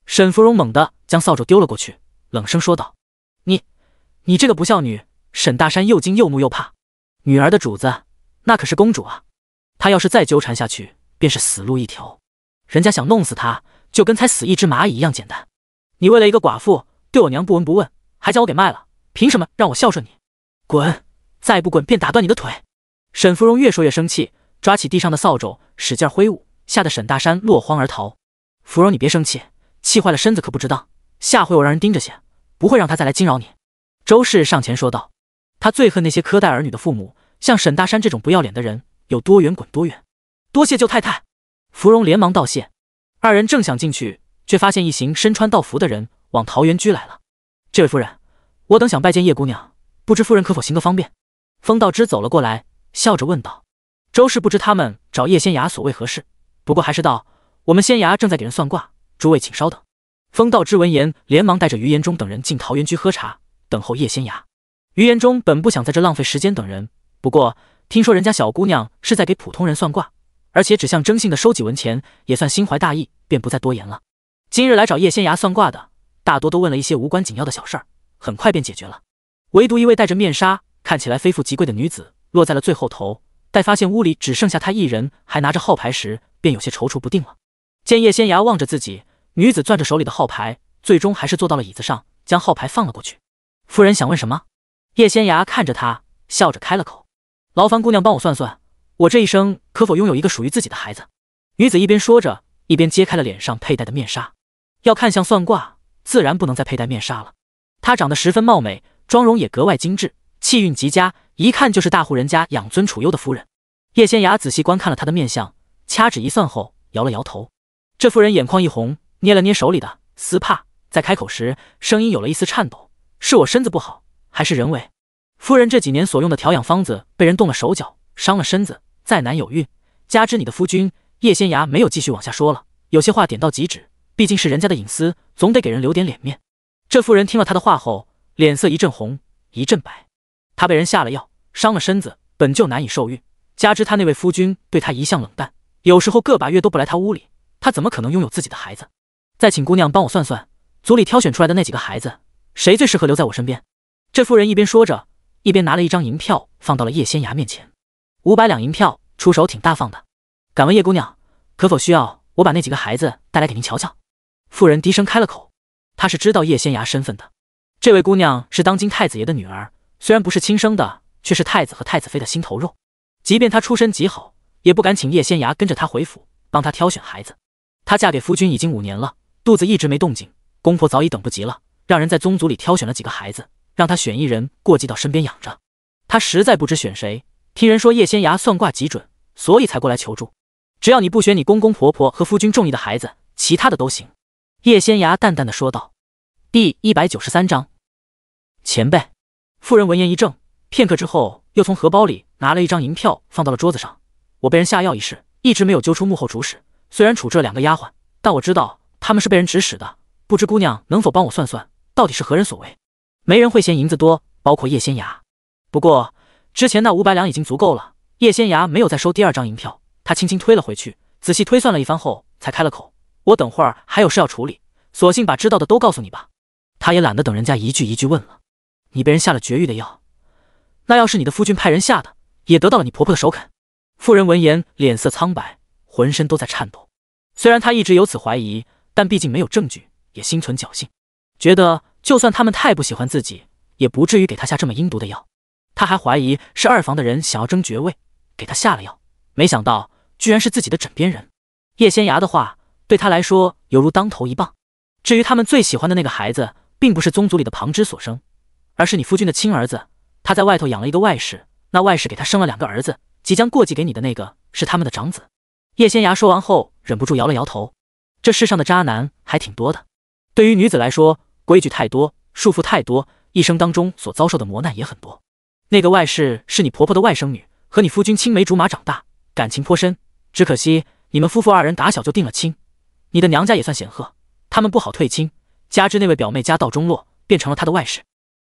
沈芙蓉猛地将扫帚丢了过去，冷声说道：“你这个不孝女！”沈大山又惊又怒又怕，女儿的主子那可是公主啊，他要是再纠缠下去，便是死路一条。人家想弄死他，就跟踩死一只蚂蚁一样简单。你为了一个寡妇，对我娘不闻不问，还将我给卖了，凭什么让我孝顺你？滚！再不滚，便打断你的腿！沈芙蓉越说越生气，抓起地上的扫帚，使劲挥舞，吓得沈大山落荒而逃。芙蓉，你别生气，气坏了身子可不值当，下回我让人盯着些，不会让他再来惊扰你。周氏上前说道。他最恨那些苛待儿女的父母，像沈大山这种不要脸的人，有多远滚多远。多谢舅太太。芙蓉连忙道谢。二人正想进去，却发现一行身穿道服的人往桃源居来了。这位夫人，我等想拜见叶姑娘，不知夫人可否行个方便？风道之走了过来，笑着问道。周氏不知他们找叶仙衙所谓何事，不过还是道：我们仙衙正在给人算卦，诸位请稍等。风道之闻言，连忙带着于延忠等人进桃源居喝茶，等候叶仙衙。于延忠本不想在这浪费时间等人，不过听说人家小姑娘是在给普通人算卦，而且只向征信的收几文钱，也算心怀大义，便不再多言了。今日来找叶仙衙算卦的，大多都问了一些无关紧要的小事儿，很快便解决了。唯独一位戴着面纱，看起来非富即贵的女子落在了最后头。待发现屋里只剩下她一人，还拿着号牌时，便有些踌躇不定了。见叶仙衙望着自己，女子攥着手里的号牌，最终还是坐到了椅子上，将号牌放了过去。夫人想问什么？叶仙衙看着他，笑着开了口：“劳烦姑娘帮我算算，我这一生可否拥有一个属于自己的孩子？”女子一边说着，一边揭开了脸上佩戴的面纱。要看相算卦，自然不能再佩戴面纱了。她长得十分貌美，妆容也格外精致，气运极佳，一看就是大户人家养尊处优的夫人。叶仙衙仔细观看了她的面相，掐指一算后，摇了摇头。这妇人眼眶一红，捏了捏手里的丝帕，在开口时，声音有了一丝颤抖：“是我身子不好，还是人为？夫人这几年所用的调养方子被人动了手脚，伤了身子，再难有孕。加之你的夫君……”叶仙衙没有继续往下说了，有些话点到即止，毕竟是人家的隐私，总得给人留点脸面。这妇人听了他的话后，脸色一阵红一阵白。她被人下了药，伤了身子，本就难以受孕，加之他那位夫君对她一向冷淡，有时候个把月都不来他屋里，他怎么可能拥有自己的孩子？再请姑娘帮我算算，族里挑选出来的那几个孩子，谁最适合留在我身边？这妇人一边说着，一边拿了一张银票放到了叶仙衙面前。500两银票，出手挺大方的。敢问叶姑娘，可否需要我把那几个孩子带来给您瞧瞧？妇人低声开了口，她是知道叶仙衙身份的。这位姑娘是当今太子爷的女儿，虽然不是亲生的，却是太子和太子妃的心头肉。即便她出身极好，也不敢请叶仙衙跟着她回府，帮她挑选孩子。她嫁给夫君已经5年了，肚子一直没动静，公婆早已等不及了，让人在宗族里挑选了几个孩子，让她选一人过继到身边养着。她实在不知选谁，听人说叶仙衙算卦极准，所以才过来求助。只要你不选你公公婆婆和夫君中意的孩子，其他的都行。叶仙衙淡淡的说道。第193章，前辈。妇人闻言一怔，片刻之后，又从荷包里拿了一张银票放到了桌子上。我被人下药一事，一直没有揪出幕后主使，虽然处置了2个丫鬟，但我知道他们是被人指使的，不知姑娘能否帮我算算，到底是何人所为？没人会嫌银子多，包括叶仙衙。不过之前那500两已经足够了，叶仙衙没有再收第2张银票。他轻轻推了回去，仔细推算了一番后，才开了口：“我等会儿还有事要处理，索性把知道的都告诉你吧。他也懒得等人家一句一句问了。你被人下了绝育的药，那要是你的夫君派人下的，也得到了你婆婆的首肯。妇人闻言脸色苍白，浑身都在颤抖。虽然她一直有此怀疑，但毕竟没有证据，也心存侥幸，觉得就算他们太不喜欢自己，也不至于给她下这么阴毒的药。她还怀疑是二房的人想要争爵位，给她下了药，没想到居然是自己的枕边人。叶仙芽的话对她来说犹如当头一棒。至于他们最喜欢的那个孩子，并不是宗族里的旁支所生，而是你夫君的亲儿子。他在外头养了一个外室，那外室给他生了2个儿子，即将过继给你的那个是他们的长子。叶仙芽说完后忍不住摇了摇头。这世上的渣男还挺多的，对于女子来说，规矩太多，束缚太多，一生当中所遭受的磨难也很多。那个外室是你婆婆的外甥女，和你夫君青梅竹马长大，感情颇深，只可惜你们夫妇2人打小就定了亲，你的娘家也算显赫，他们不好退亲，加之那位表妹家道中落，变成了她的外室。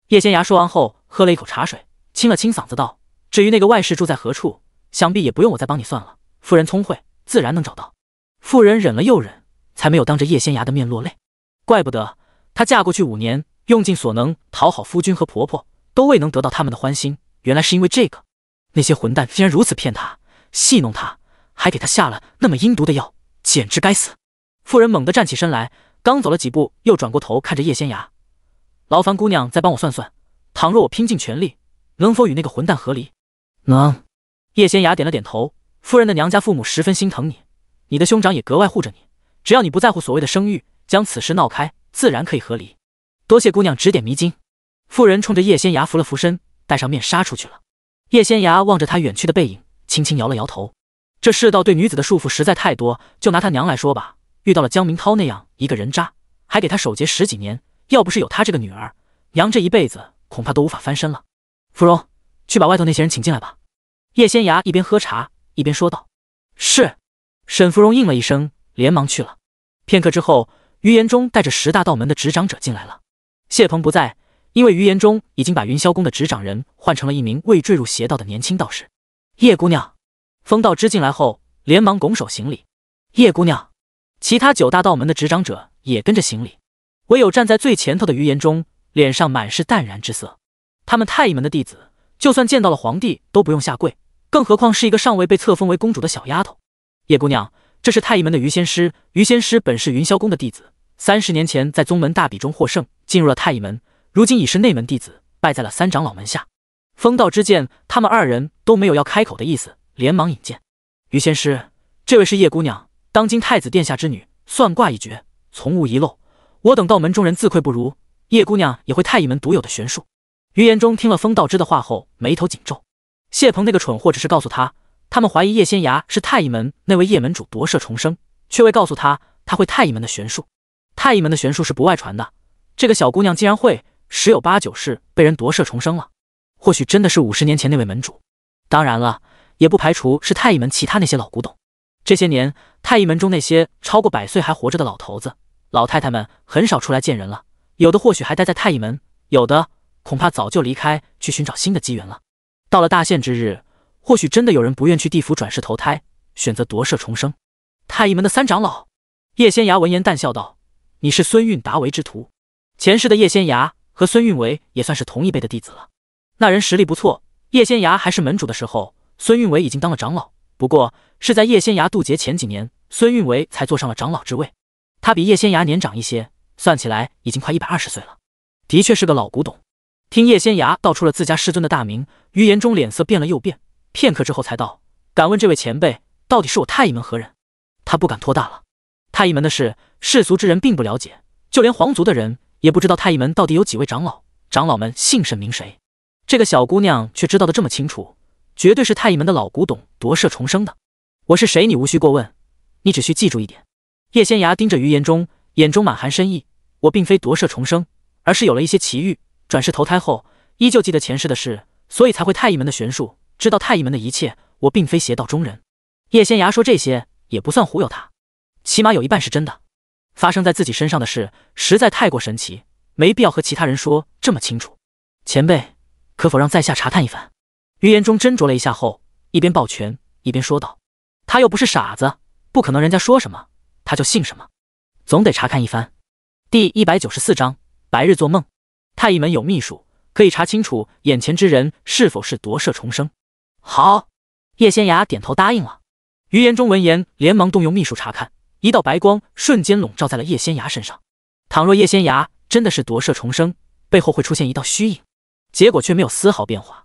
叶仙芽说完后喝了一口茶水，清了清嗓子道，至于那个外室住在何处，想必也不用我再帮你算了，夫人聪慧，自然能找到。妇人忍了又忍，才没有当着叶仙芽的面落泪。怪不得她嫁过去5年，用尽所能讨好夫君和婆婆，都未能得到他们的欢心，原来是因为这个。那些混蛋竟然如此骗她，戏弄她，还给她下了那么阴毒的药，简直该死。妇人猛地站起身来，刚走了几步，又转过头看着叶仙芽，劳烦姑娘再帮我算算，倘若我拼尽全力，能否与那个混蛋和离？能。叶仙芽点了点头。夫人的娘家父母十分心疼你，你的兄长也格外护着你，只要你不在乎所谓的声誉，将此事闹开，自然可以和离。多谢姑娘指点迷津。妇人冲着叶仙芽扶了扶身，带上面纱出去了。叶仙芽望着她远去的背影，轻轻摇了摇头。这世道对女子的束缚实在太多，就拿她娘来说吧，遇到了江明涛那样一个人渣，还给他守节10几年，要不是有她这个女儿，娘这一辈子恐怕都无法翻身了。芙蓉，去把外头那些人请进来吧。叶仙芽一边喝茶一边说道。是。沈芙蓉应了一声，连忙去了。片刻之后，于延忠带着10大道门的执掌者进来了。谢鹏不在，因为于延忠已经把云霄宫的执掌人换成了一名未坠入邪道的年轻道士。叶姑娘。风道之进来后连忙拱手行礼。叶姑娘。其他9大道门的执掌者也跟着行礼，唯有站在最前头的于延忠脸上满是淡然之色。他们太医门的弟子，就算见到了皇帝都不用下跪，更何况是一个尚未被册封为公主的小丫头。叶姑娘，这是太医门的于仙师。于仙师本是云霄宫的弟子，30年前在宗门大比中获胜，进入了太医门，如今已是内门弟子，拜在了3长老门下。风道之见他们2人都没有要开口的意思，连忙引荐。于仙师，这位是叶姑娘，当今太子殿下之女，算卦一绝，从无遗漏。我等道门中人自愧不如，叶姑娘也会太医门独有的玄术。于延忠听了风道之的话后，眉头紧皱。谢鹏那个蠢货只是告诉他们怀疑叶仙芽是太医门那位叶门主夺舍重生，却未告诉他会太医门的玄术。太医门的玄术是不外传的，这个小姑娘竟然会，10有8九是被人夺舍重生了。或许真的是50年前那位门主，当然了，也不排除是太医门其他那些老古董。这些年，太医门中那些超过100岁还活着的老头子、老太太们很少出来见人了，有的或许还待在太医门，有的恐怕早就离开去寻找新的机缘了。到了大限之日，或许真的有人不愿去地府转世投胎，选择夺舍重生。太医门的3长老。叶仙芽闻言淡笑道，你是孙运达为之徒。前世的叶仙芽和孙运维也算是同一辈的弟子了。那人实力不错，叶仙芽还是门主的时候，孙运维已经当了长老，不过是在叶仙芽渡劫前几年，孙运维才坐上了长老之位。他比叶仙芽年长一些，算起来已经快120岁了，的确是个老古董。听叶仙芽道出了自家师尊的大名，于延忠脸色变了又变，片刻之后才道，敢问这位前辈到底是我太医门何人？他不敢托大了。太医门的事，世俗之人并不了解，就连皇族的人也不知道太医门到底有几位长老，长老们姓甚名谁。这个小姑娘却知道的这么清楚，绝对是太医门的老古董夺舍重生的。我是谁你无需过问，你只需记住一点。叶仙芽盯着于延忠，眼中满含深意，我并非夺舍重生，而是有了一些奇遇，转世投胎后依旧记得前世的事，所以才会太医门的玄术，知道太医门的一切，我并非邪道中人。叶仙芽说这些也不算忽悠他，起码有一半是真的。发生在自己身上的事实在太过神奇，没必要和其他人说这么清楚。前辈，可否让在下查探一番？于延忠斟酌了一下后，一边抱拳一边说道。他又不是傻子，不可能人家说什么他就信什么，总得查看一番。第194章，白日做梦。太医门有秘术，可以查清楚眼前之人是否是夺舍重生。好，叶仙芽点头答应了。于延中闻言，连忙动用秘术查看，一道白光瞬间笼罩在了叶仙芽身上。倘若叶仙芽真的是夺舍重生，背后会出现一道虚影，结果却没有丝毫变化。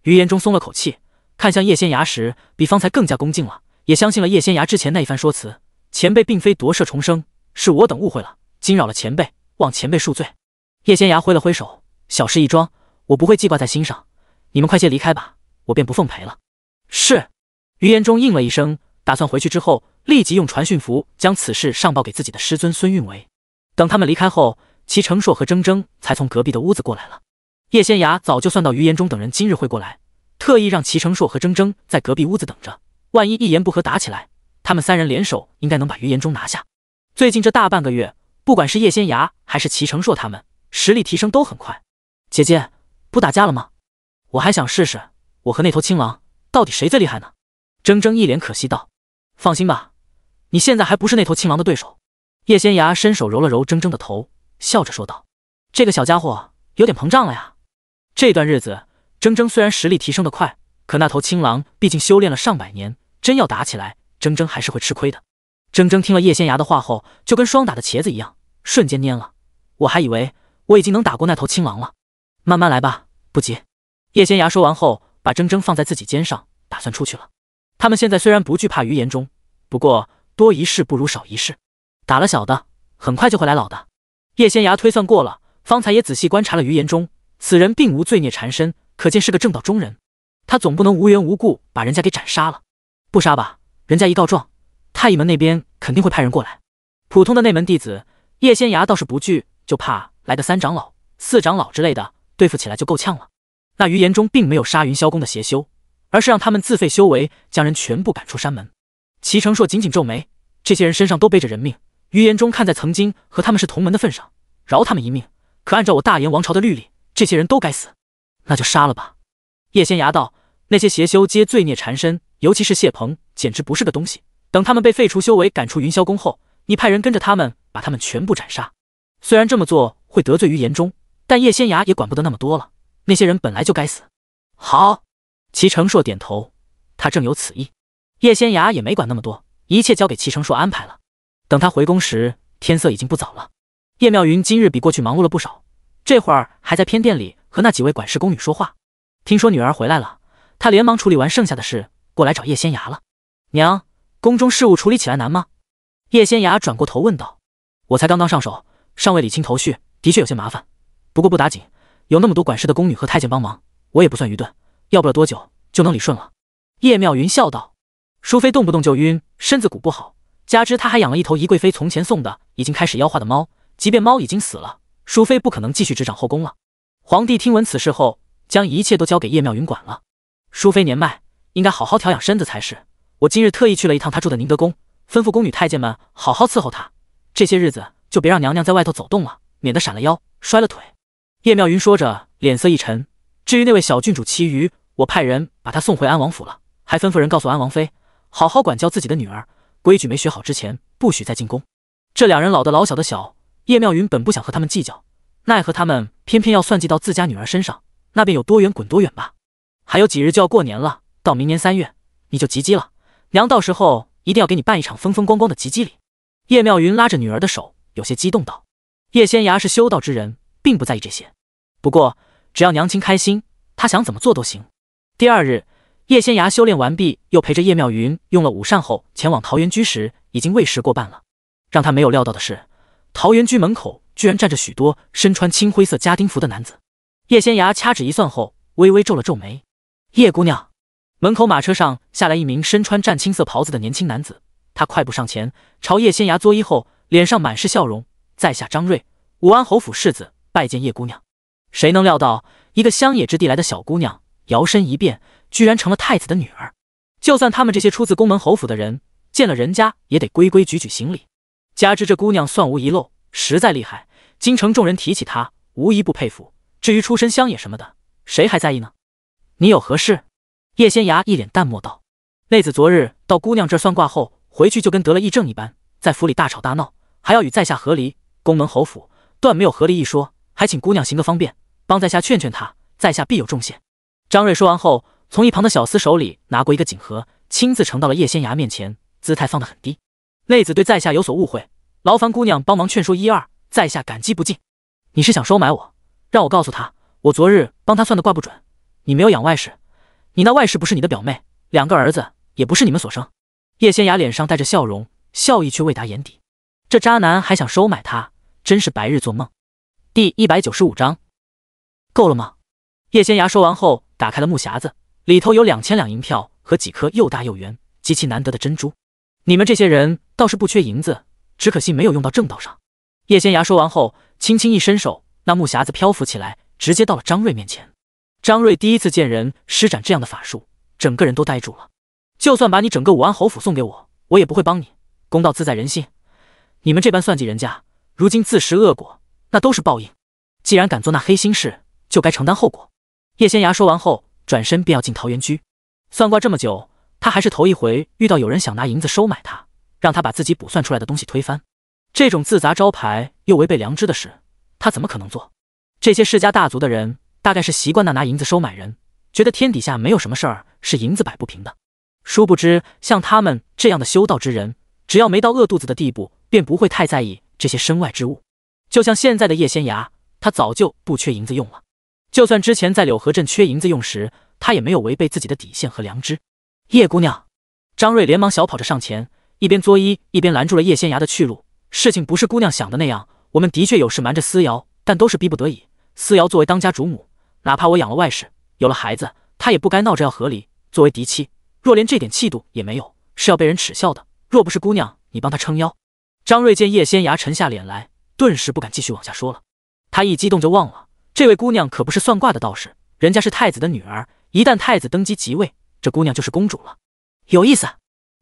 于延中松了口气，看向叶仙芽时，比方才更加恭敬了，也相信了叶仙芽之前那一番说辞。前辈并非夺舍重生，是我等误会了，惊扰了前辈，望前辈恕罪。叶仙芽挥了挥手，小事一桩，我不会记挂在心上，你们快些离开吧，我便不奉陪了。是。于延中应了一声，打算回去之后，立即用传讯符将此事上报给自己的师尊孙运维。等他们离开后，齐成硕和铮铮才从隔壁的屋子过来了。叶仙芽早就算到于延中等人今日会过来，特意让齐成硕和铮铮在隔壁屋子等着，万一一言不合打起来，他们三人联手应该能把于延中拿下。最近这大半个月，不管是叶仙芽还是齐成硕他们，实力提升都很快。姐姐，不打架了吗？我还想试试，我和那头青狼到底谁最厉害呢？铮铮一脸可惜道。放心吧，你现在还不是那头青狼的对手。叶仙芽伸手揉了揉铮铮的头，笑着说道。这个小家伙有点膨胀了呀。这段日子，铮铮虽然实力提升得快，可那头青狼毕竟修炼了上百年，真要打起来，铮铮还是会吃亏的。铮铮听了叶仙芽的话后，就跟霜打的茄子一样，瞬间蔫了。我还以为我已经能打过那头青狼了。慢慢来吧，不急。叶仙芽说完后，把铮铮放在自己肩上，打算出去了。他们现在虽然不惧怕于延中，不过多一事不如少一事，打了小的，很快就会来老的。叶仙芽推算过了，方才也仔细观察了于延中，此人并无罪孽缠身，可见是个正道中人。他总不能无缘无故把人家给斩杀了。不杀吧，人家一告状，太乙门那边肯定会派人过来。普通的内门弟子，叶仙芽倒是不惧，就怕来个三长老、四长老之类的，对付起来就够呛了。那于延中并没有杀云霄宫的邪修，而是让他们自废修为，将人全部赶出山门。齐成硕紧紧皱眉，这些人身上都背着人命，于延中看在曾经和他们是同门的份上，饶他们一命，可按照我大炎王朝的律例，这些人都该死。那就杀了吧。叶仙芽道，那些邪修皆罪孽缠身，尤其是谢鹏，简直不是个东西。等他们被废除修为，赶出云霄宫后，你派人跟着他们，把他们全部斩杀。虽然这么做会得罪于延中，但叶仙芽也管不得那么多了，那些人本来就该死。好。齐成硕点头，他正有此意。叶仙芽也没管那么多，一切交给齐成硕安排了。等他回宫时，天色已经不早了。叶妙云今日比过去忙碌了不少，这会儿还在偏殿里和那几位管事宫女说话。听说女儿回来了，她连忙处理完剩下的事，过来找叶仙芽了。娘，宫中事务处理起来难吗？叶仙芽转过头问道。我才刚刚上手，尚未理清头绪，的确有些麻烦。不过不打紧，有那么多管事的宫女和太监帮忙，我也不算愚钝，要不了多久就能理顺了。叶妙云笑道。淑妃动不动就晕，身子骨不好，加之她还养了一头宜贵妃从前送的已经开始妖化的猫，即便猫已经死了，淑妃不可能继续执掌后宫了。皇帝听闻此事后，将一切都交给叶妙云管了。淑妃年迈，应该好好调养身子才是。我今日特意去了一趟她住的宁德宫，吩咐宫女太监们好好伺候她，这些日子就别让娘娘在外头走动了，免得闪了腰摔了腿。叶妙云说着，脸色一沉。至于那位小郡主其余，我派人把她送回安王府了，还吩咐人告诉安王妃，好好管教自己的女儿，规矩没学好之前不许再进宫。这两人老的老小的小，叶妙云本不想和他们计较，奈何他们偏偏要算计到自家女儿身上，那便有多远滚多远吧。还有几日就要过年了，到明年3月你就及笄了，娘到时候一定要给你办一场风风光光的及笄礼。叶妙云拉着女儿的手，有些激动道。叶仙芽是修道之人，并不在意这些，不过只要娘亲开心，她想怎么做都行。第二日，叶仙芽修炼完毕，又陪着叶妙云用了午膳后前往桃源居时，已经未时过半了。让他没有料到的是，桃源居门口居然站着许多身穿青灰色家丁服的男子。叶仙芽掐指一算后，微微皱了皱眉。叶姑娘。门口马车上下来一名身穿湛青色袍子的年轻男子，他快步上前，朝叶仙芽作揖后，脸上满是笑容。在下张瑞，武安侯府世子，拜见叶姑娘。谁能料到，一个乡野之地来的小姑娘，摇身一变，居然成了太子的女儿。就算他们这些出自宫门侯府的人，见了人家也得规规矩矩行礼。加之这姑娘算无遗漏，实在厉害，京城众人提起她，无一不佩服。至于出身乡野什么的，谁还在意呢？你有何事？叶仙芽一脸淡漠道。内子昨日到姑娘这儿算卦后，回去就跟得了癔症一般，在府里大吵大闹，还要与在下和离。宫门侯府断没有和离一说，还请姑娘行个方便，帮在下劝劝他，在下必有重谢。张瑞说完后，从一旁的小厮手里拿过一个锦盒，亲自呈到了叶仙崖面前，姿态放得很低。妹子对在下有所误会，劳烦姑娘帮忙劝说一二，在下感激不尽。你是想收买我，让我告诉他，我昨日帮他算的卦不准，你没有养外室，你那外室不是你的表妹，2个儿子也不是你们所生。叶仙崖脸上带着笑容，笑意却未达眼底。这渣男还想收买她，真是白日做梦。第195章，够了吗？叶仙崖说完后，打开了木匣子，里头有2000两银票和几颗又大又圆、极其难得的珍珠。你们这些人倒是不缺银子，只可惜没有用到正道上。叶仙崖说完后，轻轻一伸手，那木匣子漂浮起来，直接到了张瑞面前。张瑞第一次见人施展这样的法术，整个人都呆住了。就算把你整个武安侯府送给我，我也不会帮你。公道自在人心，你们这般算计人家，如今自食恶果，那都是报应。既然敢做那黑心事，就该承担后果。叶仙崖说完后，转身便要进桃源居。算卦这么久，他还是头一回遇到有人想拿银子收买他，让他把自己卜算出来的东西推翻。这种自砸招牌又违背良知的事，他怎么可能做？这些世家大族的人大概是习惯拿银子收买人，觉得天底下没有什么事儿是银子摆不平的。殊不知，像他们这样的修道之人，只要没到饿肚子的地步，便不会太在意这些身外之物。就像现在的叶仙崖，他早就不缺银子用了。就算之前在柳河镇缺银子用时，他也没有违背自己的底线和良知。叶姑娘，张瑞连忙小跑着上前，一边作揖一边拦住了叶仙崖的去路。事情不是姑娘想的那样，我们的确有事瞒着思瑶，但都是逼不得已。思瑶作为当家主母，哪怕我养了外室，有了孩子，她也不该闹着要和离。作为嫡妻，若连这点气度也没有，是要被人耻笑的。若不是姑娘你帮她撑腰。张瑞见叶仙崖沉下脸来，顿时不敢继续往下说了。他一激动就忘了，这位姑娘可不是算卦的道士，人家是太子的女儿，一旦太子登基即位，这姑娘就是公主了。有意思。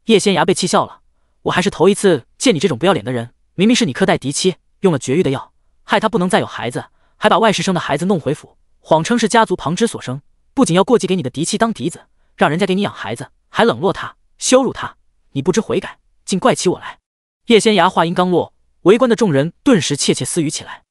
叶仙崖被气笑了，我还是头一次见你这种不要脸的人。明明是你苛待嫡妻，用了绝育的药，害她不能再有孩子，还把外室生的孩子弄回府，谎称是家族旁支所生，不仅要过继给你的嫡妻当嫡子，让人家给你养孩子，还冷落她，羞辱她，你不知悔改，竟怪起我来。叶仙崖话音刚落，围观的众人顿时窃窃私语起来。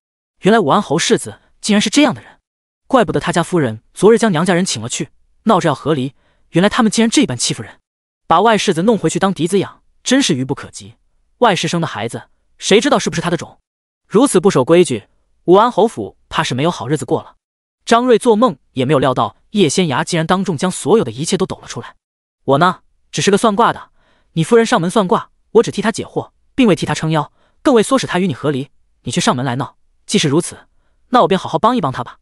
原来武安侯世子竟然是这样的人，怪不得他家夫人昨日将娘家人请了去，闹着要和离，原来他们竟然这般欺负人，把外世子弄回去当嫡子养，真是愚不可及。外室生的孩子，谁知道是不是他的种？如此不守规矩，武安侯府怕是没有好日子过了。张瑞做梦也没有料到叶仙崖竟然当众将所有的一切都抖了出来。我呢，只是个算卦的，你夫人上门算卦，我只替她解惑，并未替她撑腰，更未唆使她与你和离。你却上门来闹，既是如此，那我便好好帮一帮她吧。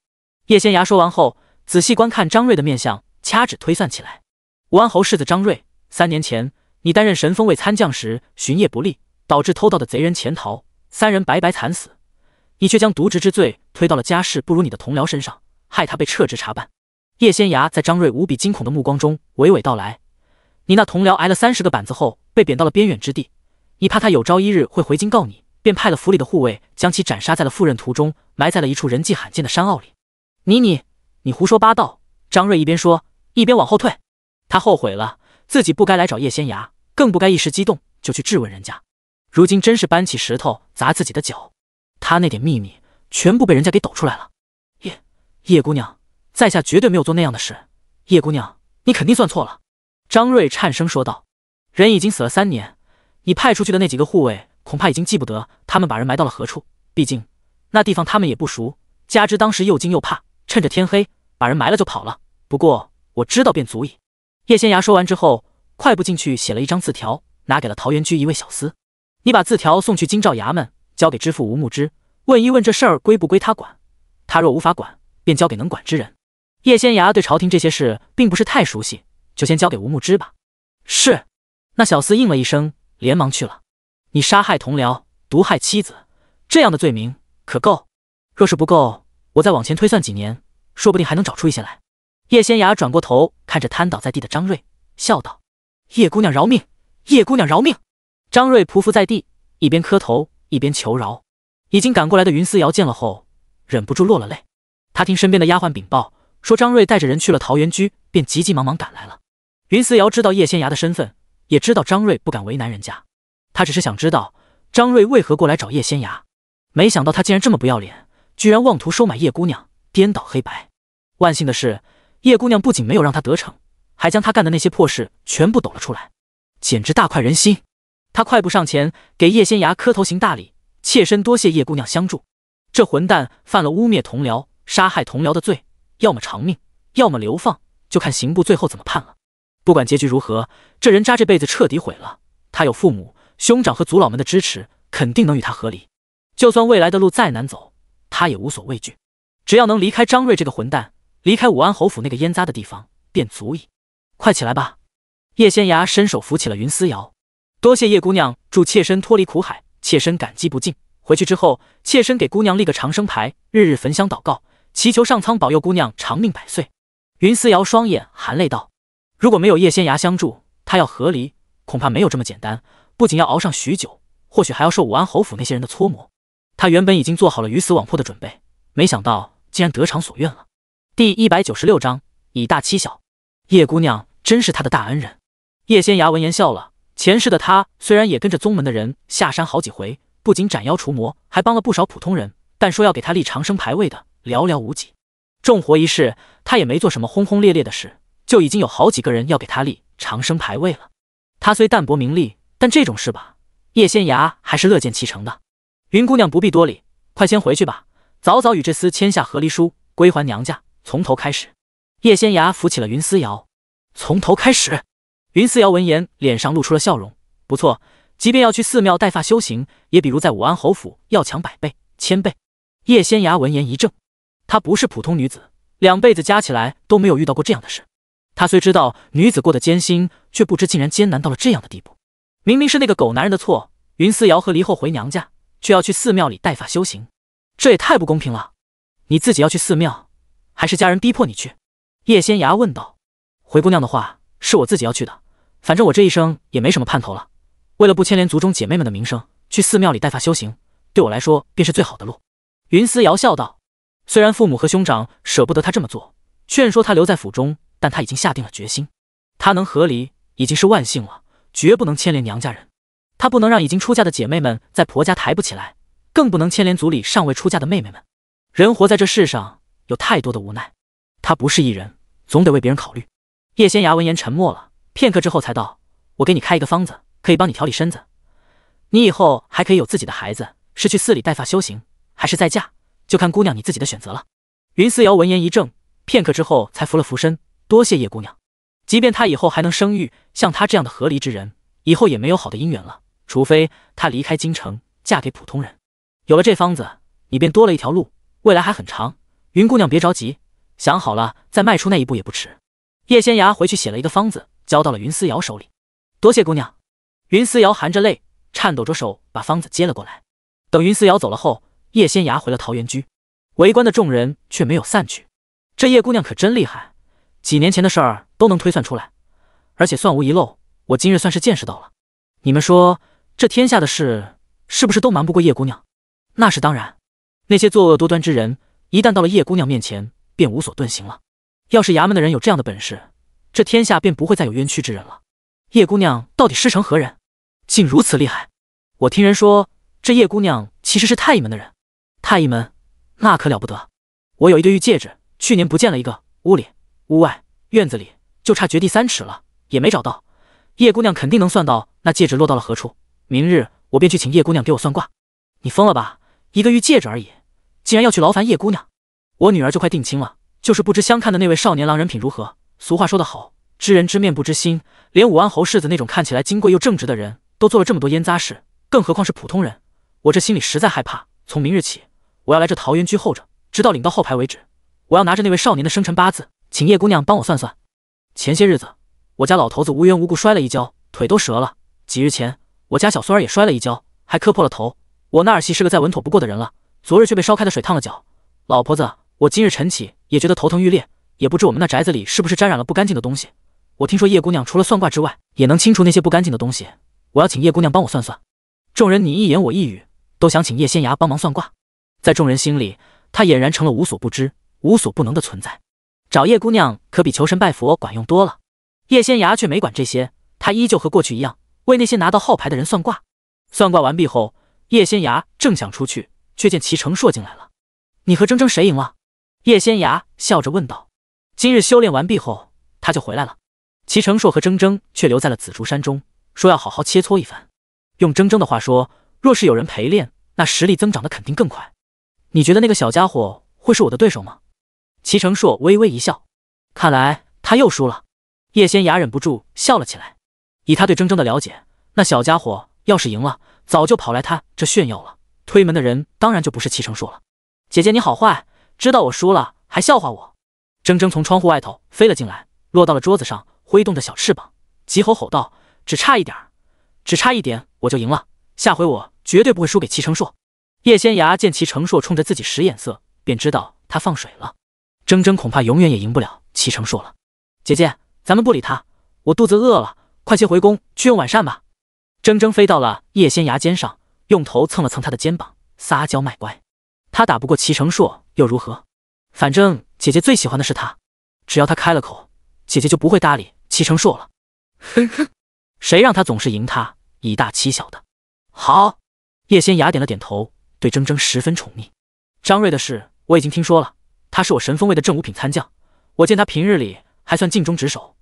叶仙崖说完后，仔细观看张瑞的面相，掐指推算起来。武安侯世子张瑞，3年前你担任神锋卫参将时巡夜不力，导致偷盗的贼人潜逃，3人白白惨死，你却将渎职之罪推到了家世不如你的同僚身上，害他被撤职查办。叶仙崖在张瑞无比惊恐的目光中娓娓道来，你那同僚挨了30个板子后被贬到了边远之地，你怕他有朝一日会回京告你，便派了府里的护卫将其斩杀在了赴任途中，埋在了一处人迹罕见的山坳里。你胡说八道！张瑞一边说一边往后退，他后悔了，自己不该来找叶仙崖，更不该一时激动就去质问人家，如今真是搬起石头砸自己的脚。他那点秘密全部被人家给抖出来了。叶姑娘，在下绝对没有做那样的事。叶姑娘，你肯定算错了。张瑞颤声说道，人已经死了3年，你派出去的那几个护卫恐怕已经记不得他们把人埋到了何处，毕竟那地方他们也不熟，加之当时又惊又怕，趁着天黑把人埋了就跑了。不过我知道便足矣。叶仙崖说完之后，快步进去写了一张字条，拿给了桃源居一位小厮。你把字条送去京兆衙门，交给知府吴牧之，问一问这事儿归不归他管，他若无法管，便交给能管之人。叶仙崖对朝廷这些事并不是太熟悉，就先交给吴牧之吧。是。那小厮应了一声，连忙去了。你杀害同僚，毒害妻子，这样的罪名可够？若是不够，我再往前推算几年，说不定还能找出一些来。叶仙崖转过头看着瘫倒在地的张瑞，笑道，叶姑娘饶命，叶姑娘饶命。张瑞匍匐在地，一边磕头一边求饶。已经赶过来的云思瑶见了后，忍不住落了泪。他听身边的丫鬟禀报说张瑞带着人去了桃源居，便急急忙忙赶来了。云思瑶知道叶仙崖的身份，也知道张瑞不敢为难人家，他只是想知道张瑞为何过来找叶仙崖，没想到他竟然这么不要脸，居然妄图收买叶姑娘，颠倒黑白。万幸的是，叶姑娘不仅没有让他得逞，还将他干的那些破事全部抖了出来，简直大快人心。他快步上前，给叶仙涯磕头行大礼，切身多谢叶姑娘相助。这混蛋犯了污蔑同僚、杀害同僚的罪，要么偿命，要么流放，就看刑部最后怎么判了。不管结局如何，这人渣这辈子彻底毁了。他有父母、兄长和族老们的支持，肯定能与他和离。就算未来的路再难走，他也无所畏惧。只要能离开张瑞这个混蛋，离开武安侯府那个烟渣的地方，便足矣。快起来吧！叶仙涯伸手扶起了云思瑶。多谢叶姑娘助妾身脱离苦海，妾身感激不尽。回去之后，妾身给姑娘立个长生牌，日日焚香祷告，祈求上苍保佑姑娘长命百岁。云思瑶双眼含泪道：如果没有叶仙涯相助，她要和离恐怕没有这么简单，不仅要熬上许久，或许还要受武安侯府那些人的搓磨。她原本已经做好了鱼死网破的准备，没想到竟然得偿所愿了。第196章以大欺小。叶姑娘真是他的大恩人。叶仙涯闻言笑了。前世的他虽然也跟着宗门的人下山好几回，不仅斩妖除魔，还帮了不少普通人，但说要给他立长生牌位的寥寥无几。重活一世，他也没做什么轰轰烈烈的事，就已经有好几个人要给他立长生牌位了。他虽淡泊名利，但这种事吧，叶仙涯还是乐见其成的。云姑娘不必多礼，快先回去吧，早早与这厮签下和离书，归还娘家，从头开始。叶仙涯扶起了云思瑶。从头开始？云思瑶闻言，脸上露出了笑容。不错，即便要去寺庙带发修行，也比如在武安侯府要强100倍、1000倍。叶仙涯闻言一怔，她不是普通女子，2辈子加起来都没有遇到过这样的事。她虽知道女子过得艰辛，却不知竟然艰难到了这样的地步。明明是那个狗男人的错，云思瑶和离后回娘家，却要去寺庙里带发修行，这也太不公平了。你自己要去寺庙，还是家人逼迫你去？叶仙涯问道。回姑娘的话，是我自己要去的，反正我这一生也没什么盼头了。为了不牵连族中姐妹们的名声，去寺庙里带发修行，对我来说便是最好的路。云思瑶笑道。虽然父母和兄长舍不得他这么做，劝说他留在府中，但他已经下定了决心。他能和离已经是万幸了，绝不能牵连娘家人。他不能让已经出嫁的姐妹们在婆家抬不起来，更不能牵连族里尚未出嫁的妹妹们。人活在这世上，有太多的无奈，他不是一人，总得为别人考虑。叶仙涯闻言沉默了片刻之后才道：我给你开一个方子，可以帮你调理身子。你以后还可以有自己的孩子，是去寺里带发修行，还是再嫁，就看姑娘你自己的选择了。云思瑶闻言一怔，片刻之后才扶了扶身，多谢叶姑娘。即便她以后还能生育，像她这样的和离之人，以后也没有好的姻缘了，除非她离开京城，嫁给普通人。有了这方子，你便多了一条路，未来还很长。云姑娘别着急，想好了再迈出那一步也不迟。叶仙涯回去写了一个方子，交到了云思瑶手里。多谢姑娘。云思瑶含着泪，颤抖着手把方子接了过来。等云思瑶走了后，叶仙涯回了桃源居，围观的众人却没有散去。这叶姑娘可真厉害，几年前的事儿都能推算出来，而且算无遗漏，我今日算是见识到了。你们说，这天下的事是不是都瞒不过叶姑娘？那是当然，那些作恶多端之人，一旦到了叶姑娘面前，便无所遁形了。要是衙门的人有这样的本事，这天下便不会再有冤屈之人了。叶姑娘到底师承何人，竟如此厉害？我听人说，这叶姑娘其实是太医门的人。太医门那可了不得，我有一对玉戒指，去年不见了一个，屋里、屋外、院子里就差掘地3尺了，也没找到。叶姑娘肯定能算到那戒指落到了何处。明日我便去请叶姑娘给我算卦。你疯了吧？一个玉戒指而已，竟然要去劳烦叶姑娘？我女儿就快定亲了，就是不知相看的那位少年郎人品如何。俗话说得好，知人知面不知心，连武安侯世子那种看起来金贵又正直的人都做了这么多烟杂事，更何况是普通人。我这心里实在害怕。从明日起，我要来这桃源居候着，直到领到号牌为止。我要拿着那位少年的生辰八字，请叶姑娘帮我算算。前些日子，我家老头子无缘无故摔了一跤，腿都折了。几日前，我家小孙儿也摔了一跤，还磕破了头。我那儿媳是个再稳妥不过的人了，昨日却被烧开的水烫了脚。老婆子，我今日晨起也觉得头疼欲裂，也不知我们那宅子里是不是沾染了不干净的东西。我听说叶姑娘除了算卦之外，也能清除那些不干净的东西。我要请叶姑娘帮我算算。众人你一言我一语，都想请叶仙涯帮忙算卦。在众人心里，他俨然成了无所不知、无所不能的存在。找叶姑娘可比求神拜佛管用多了。叶仙涯却没管这些，他依旧和过去一样，为那些拿到号牌的人算卦。算卦完毕后，叶仙涯正想出去，却见齐成硕进来了。你和铮铮谁赢了？叶仙崖笑着问道。今日修炼完毕后，他就回来了。齐成硕和铮铮却留在了紫竹山中，说要好好切磋一番。用铮铮的话说，若是有人陪练，那实力增长的肯定更快。你觉得那个小家伙会是我的对手吗？齐成硕微微一笑，看来他又输了。叶仙崖忍不住笑了起来。以他对铮铮的了解，那小家伙要是赢了，早就跑来他这炫耀了。推门的人当然就不是齐成硕了。姐姐你好坏，知道我输了还笑话我。铮铮从窗户外头飞了进来，落到了桌子上，挥动着小翅膀，急吼吼道：只差一点我就赢了，下回我绝对不会输给齐成硕。叶仙崖见齐成硕冲着自己使眼色，便知道他放水了。铮铮恐怕永远也赢不了齐成硕了。姐姐，咱们不理他，我肚子饿了，快些回宫去用晚膳吧。铮铮飞到了叶仙崖肩上，用头蹭了蹭他的肩膀，撒娇卖乖。他打不过齐成硕又如何？反正姐姐最喜欢的是他，只要他开了口，姐姐就不会搭理齐成硕了。哼哼，谁让他总是赢他，以大欺小的。好，叶仙崖点了点头，对铮铮十分宠溺。张瑞的事我已经听说了，他是我神风卫的正五品参将，我见他平日里还算尽忠职守。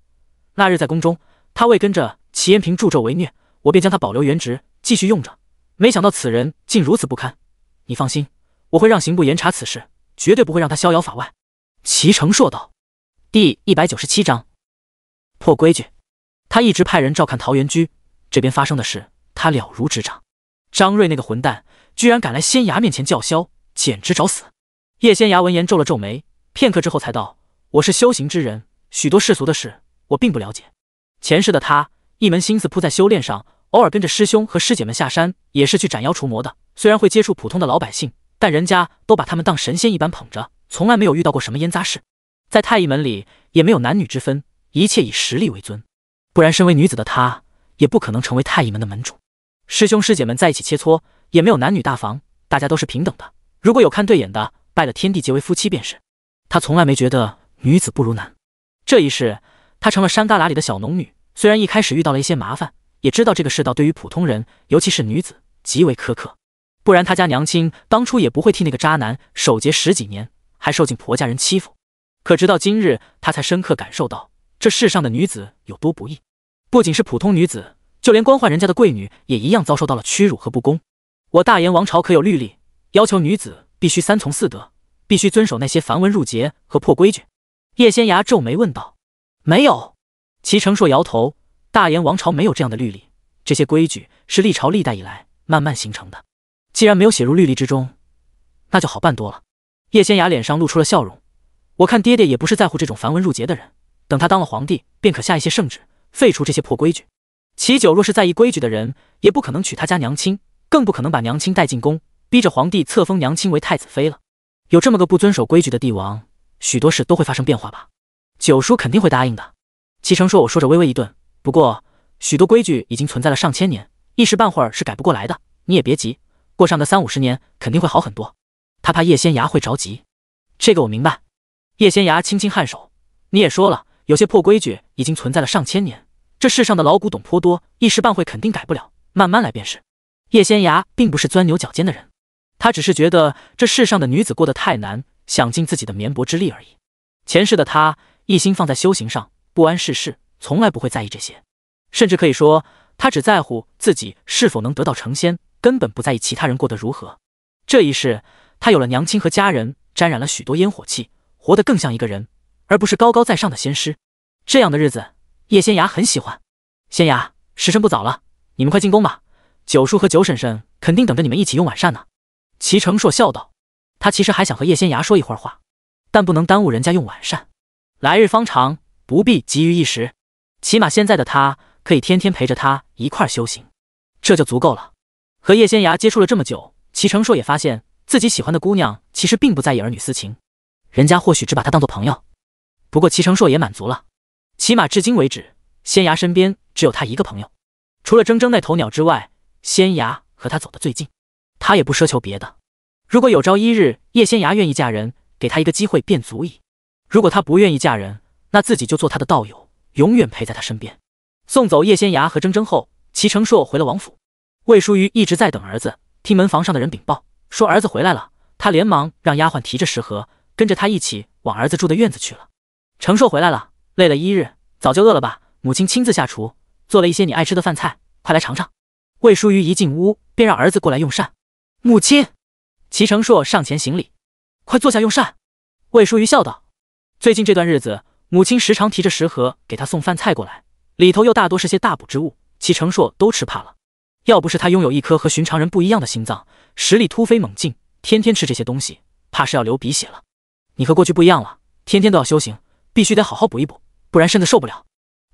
那日在宫中，他为跟着齐延平助纣为虐，我便将他保留原职继续用着，没想到此人竟如此不堪。你放心，我会让刑部严查此事，绝对不会让他逍遥法外。齐成硕道。第197章破规矩。他一直派人照看桃源居，这边发生的事他了如指掌。张瑞那个混蛋居然敢来仙崖面前叫嚣，简直找死。叶仙崖闻言皱了皱眉，片刻之后才道：我是修行之人，许多世俗的事我并不了解。前世的他一门心思扑在修炼上，偶尔跟着师兄和师姐们下山也是去斩妖除魔的，虽然会接触普通的老百姓，但人家都把他们当神仙一般捧着，从来没有遇到过什么烟杂事。在太医门里也没有男女之分，一切以实力为尊，不然身为女子的她也不可能成为太医门的门主。师兄师姐们在一起切磋，也没有男女大防，大家都是平等的，如果有看对眼的，拜了天地结为夫妻便是。她从来没觉得女子不如男。这一世她成了山旮旯里的小农女，虽然一开始遇到了一些麻烦，也知道这个世道对于普通人，尤其是女子极为苛刻，不然她家娘亲当初也不会替那个渣男守节10几年，还受尽婆家人欺负。可直到今日，她才深刻感受到这世上的女子有多不易。不仅是普通女子，就连官宦人家的贵女也一样遭受到了屈辱和不公。我大燕王朝可有律例，要求女子必须3从4德，必须遵守那些繁文缛节和破规矩。叶仙崖皱眉问道。没有。齐成硕摇头，大燕王朝没有这样的律例，这些规矩是历朝历代以来慢慢形成的，既然没有写入律例之中，那就好办多了。叶仙崖脸上露出了笑容，我看爹爹也不是在乎这种繁文缛节的人，等他当了皇帝，便可下一些圣旨，废除这些破规矩。齐九若是在意规矩的人，也不可能娶他家娘亲，更不可能把娘亲带进宫，逼着皇帝册封娘亲为太子妃了。有这么个不遵守规矩的帝王，许多事都会发生变化吧。九叔肯定会答应的。齐成说，我说着微微一顿，不过许多规矩已经存在了上千年，一时半会儿是改不过来的，你也别急，过上个30-50年肯定会好很多。他怕叶仙崖会着急。这个我明白。叶仙崖轻轻颔首，你也说了，有些破规矩已经存在了上千年，这世上的老古董颇多，一时半会肯定改不了，慢慢来便是。叶仙崖并不是钻牛角尖的人，他只是觉得这世上的女子过得太难，想尽自己的绵薄之力而已。前世的他一心放在修行上，不谙世事，从来不会在意这些，甚至可以说他只在乎自己是否能得道成仙，根本不在意其他人过得如何。这一世他有了娘亲和家人，沾染了许多烟火气，活得更像一个人，而不是高高在上的仙师。这样的日子叶仙崖很喜欢。仙崖，时辰不早了，你们快进宫吧，九叔和九婶婶肯定等着你们一起用晚膳呢。齐成硕笑道，他其实还想和叶仙崖说一会儿话，但不能耽误人家用晚膳。来日方长，不必急于一时，起码现在的他可以天天陪着他一块修行，这就足够了。和叶仙崖接触了这么久，齐成硕也发现自己喜欢的姑娘其实并不在意儿女私情，人家或许只把他当作朋友。不过齐成硕也满足了，起码至今为止，仙崖身边只有他一个朋友，除了铮铮那头鸟之外，仙崖和他走得最近，他也不奢求别的。如果有朝一日叶仙崖愿意嫁人，给他一个机会便足矣。如果他不愿意嫁人，那自己就做他的道友，永远陪在他身边。送走叶仙崖和铮铮后，齐成硕回了王府。魏淑玉一直在等儿子，听门房上的人禀报说儿子回来了，他连忙让丫鬟提着食盒，跟着他一起往儿子住的院子去了。程硕回来了，累了一日，早就饿了吧？母亲亲自下厨，做了一些你爱吃的饭菜，快来尝尝。魏淑瑜一进屋，便让儿子过来用膳。母亲，齐成硕上前行礼，快坐下用膳。魏淑瑜笑道：最近这段日子，母亲时常提着食盒给他送饭菜过来，里头又大多是些大补之物，齐成硕都吃怕了。要不是他拥有一颗和寻常人不一样的心脏，实力突飞猛进，天天吃这些东西，怕是要流鼻血了。你和过去不一样了，天天都要修行，必须得好好补一补，不然身子受不了。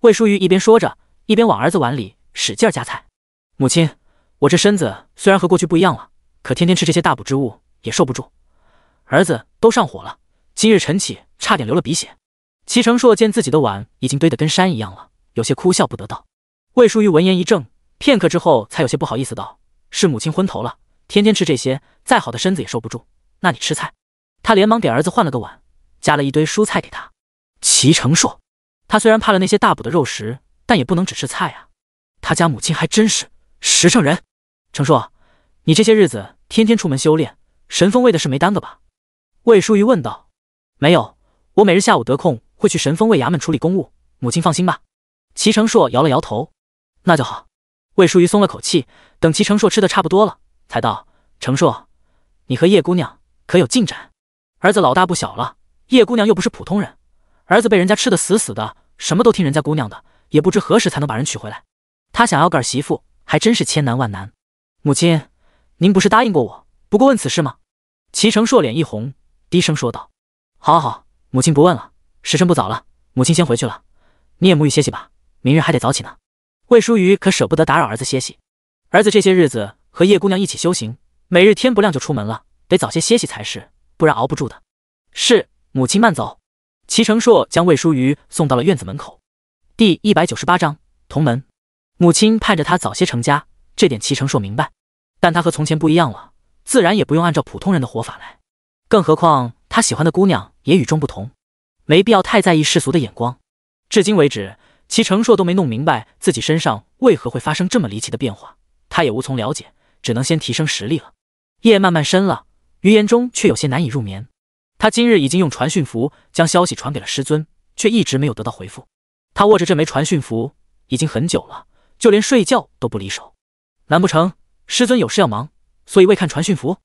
魏淑瑜一边说着，一边往儿子碗里使劲夹菜。母亲，我这身子虽然和过去不一样了，可天天吃这些大补之物也受不住。儿子都上火了，今日晨起差点流了鼻血。齐成硕见自己的碗已经堆得跟山一样了，有些哭笑不得道。魏淑瑜闻言一怔，片刻之后才有些不好意思道：是母亲昏头了，天天吃这些，再好的身子也受不住。那你吃菜。他连忙给儿子换了个碗，夹了一堆蔬菜给他。齐成硕，他虽然怕了那些大补的肉食，但也不能只吃菜啊。他家母亲还真是实诚人。成硕，你这些日子天天出门修炼，神风卫的事没耽搁吧？魏淑瑜问道。没有，我每日下午得空会去神风卫衙门处理公务，母亲放心吧。齐成硕摇了摇头。那就好。魏淑瑜松了口气，等齐成硕吃的差不多了，才道：成硕，你和叶姑娘可有进展？儿子老大不小了，叶姑娘又不是普通人，儿子被人家吃得死死的，什么都听人家姑娘的，也不知何时才能把人娶回来。他想要个儿媳妇，还真是千难万难。母亲，您不是答应过我，不过问此事吗？齐成硕脸一红，低声说道：好好好，母亲不问了，时辰不早了，母亲先回去了，你也沐浴歇息吧，明日还得早起呢。魏淑瑜可舍不得打扰儿子歇息，儿子这些日子和叶姑娘一起修行，每日天不亮就出门了，得早些歇息才是，不然熬不住的。是，母亲慢走。齐成硕将魏淑瑜送到了院子门口。第198章同门。母亲盼着他早些成家，这点齐成硕明白，但他和从前不一样了，自然也不用按照普通人的活法来，更何况他喜欢的姑娘也与众不同，没必要太在意世俗的眼光。至今为止，齐成硕都没弄明白自己身上为何会发生这么离奇的变化，他也无从了解，只能先提升实力了。夜慢慢深了，余言中却有些难以入眠。他今日已经用传讯符将消息传给了师尊，却一直没有得到回复。他握着这枚传讯符已经很久了，就连睡觉都不离手。难不成师尊有事要忙，所以未看传讯符？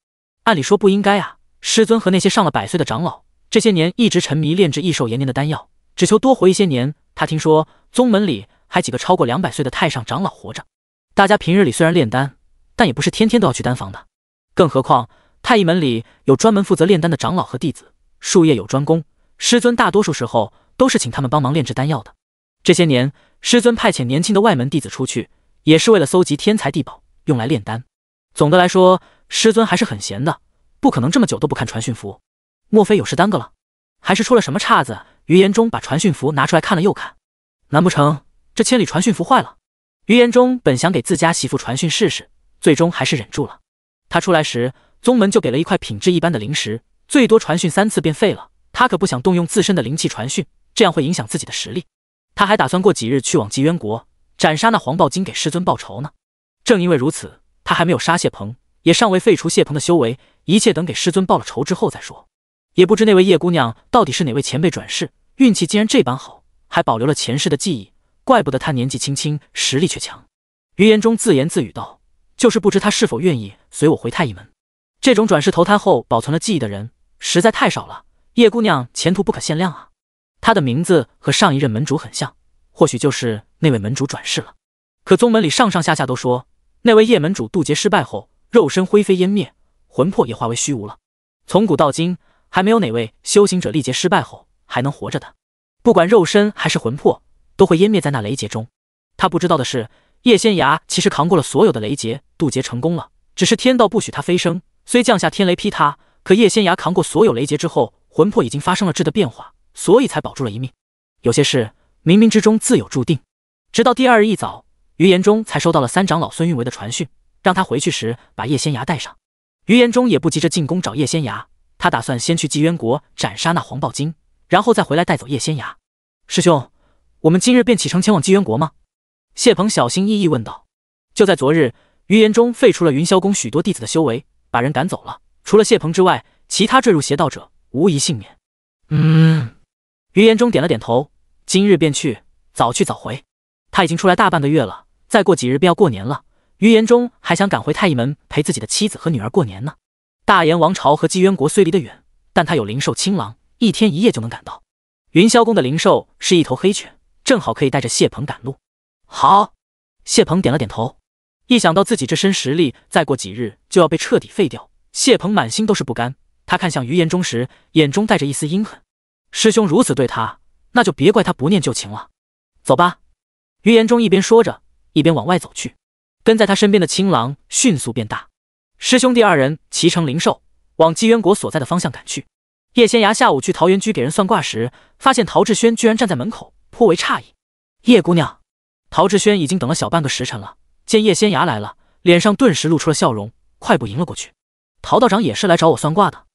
按理说不应该啊，师尊和那些上了100岁的长老，这些年一直沉迷炼制益寿延年的丹药，只求多活一些年。他听说宗门里还几个超过200岁的太上长老活着，大家平日里虽然炼丹，但也不是天天都要去丹房的。更何况太医门里有专门负责炼丹的长老和弟子，术业有专攻，师尊大多数时候都是请他们帮忙炼制丹药的。这些年师尊派遣年轻的外门弟子出去，也是为了搜集天材地宝，用来炼丹。总的来说，师尊还是很闲的，不可能这么久都不看传讯符。莫非有事耽搁了？还是出了什么岔子？余言中把传讯符拿出来看了又看，难不成这千里传讯符坏了？余言中本想给自家媳妇传讯试试，最终还是忍住了。他出来时，宗门就给了一块品质一般的灵石，最多传讯3次便废了。他可不想动用自身的灵气传讯，这样会影响自己的实力。他还打算过几日去往纪渊国，斩杀那黄暴金给师尊报仇呢。正因为如此，他还没有杀谢鹏，也尚未废除谢鹏的修为，一切等给师尊报了仇之后再说。也不知那位叶姑娘到底是哪位前辈转世，运气竟然这般好，还保留了前世的记忆，怪不得她年纪轻轻，实力却强。余言中自言自语道：就是不知她是否愿意随我回太医门。这种转世投胎后保存了记忆的人实在太少了，叶姑娘前途不可限量啊。她的名字和上一任门主很像，或许就是那位门主转世了。可宗门里上上下下都说，那位叶门主渡劫失败后，肉身灰飞烟灭，魂魄也化为虚无了。从古到今，还没有哪位修行者历劫失败后还能活着的，不管肉身还是魂魄，都会湮灭在那雷劫中。他不知道的是，叶仙崖其实扛过了所有的雷劫，渡劫成功了，只是天道不许他飞升，虽降下天雷劈他，可叶仙崖扛过所有雷劫之后，魂魄已经发生了质的变化，所以才保住了一命。有些事冥冥之中自有注定。直到第2日一早，余言中才收到了3长老孙运维的传讯，让他回去时把叶仙崖带上。余言中也不急着进宫找叶仙崖，他打算先去纪渊国斩杀那黄暴金，然后再回来带走叶仙崖。师兄，我们今日便启程前往纪渊国吗？谢鹏小心翼翼问道。就在昨日，余言中废除了云霄宫许多弟子的修为，把人赶走了，除了谢鹏之外，其他坠入邪道者无一幸免。于延忠点了点头，今日便去，早去早回。他已经出来大半个月了，再过几日便要过年了。于延忠还想赶回太医门陪自己的妻子和女儿过年呢。大炎王朝和姬渊国虽离得远，但他有灵兽青狼，一天一夜就能赶到。云霄宫的灵兽是一头黑犬，正好可以带着谢鹏赶路。好，谢鹏点了点头。一想到自己这身实力，再过几日就要被彻底废掉，谢鹏满心都是不甘。他看向于延忠时，眼中带着一丝阴狠。师兄如此对他，那就别怪他不念旧情了。走吧。于延忠一边说着，一边往外走去。跟在他身边的青狼迅速变大，师兄弟二人骑乘灵兽往姬渊国所在的方向赶去。叶仙崖下午去桃源居给人算卦时，发现陶志轩居然站在门口，颇为诧异。叶姑娘，陶志轩已经等了小半个时辰了，见叶仙崖来了，脸上顿时露出了笑容，快步迎了过去。陶道长也是来找我算卦的。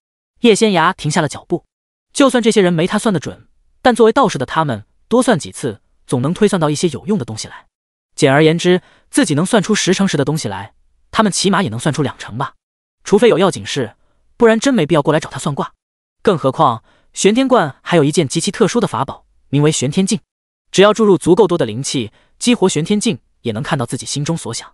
叶仙崖停下了脚步，就算这些人没他算得准，但作为道士的他们，多算几次总能推算到一些有用的东西来。简而言之，自己能算出10成10的东西来，他们起码也能算出2成吧。除非有要紧事，不然真没必要过来找他算卦。更何况玄天观还有一件极其特殊的法宝，名为玄天镜。只要注入足够多的灵气，激活玄天镜，也能看到自己心中所想。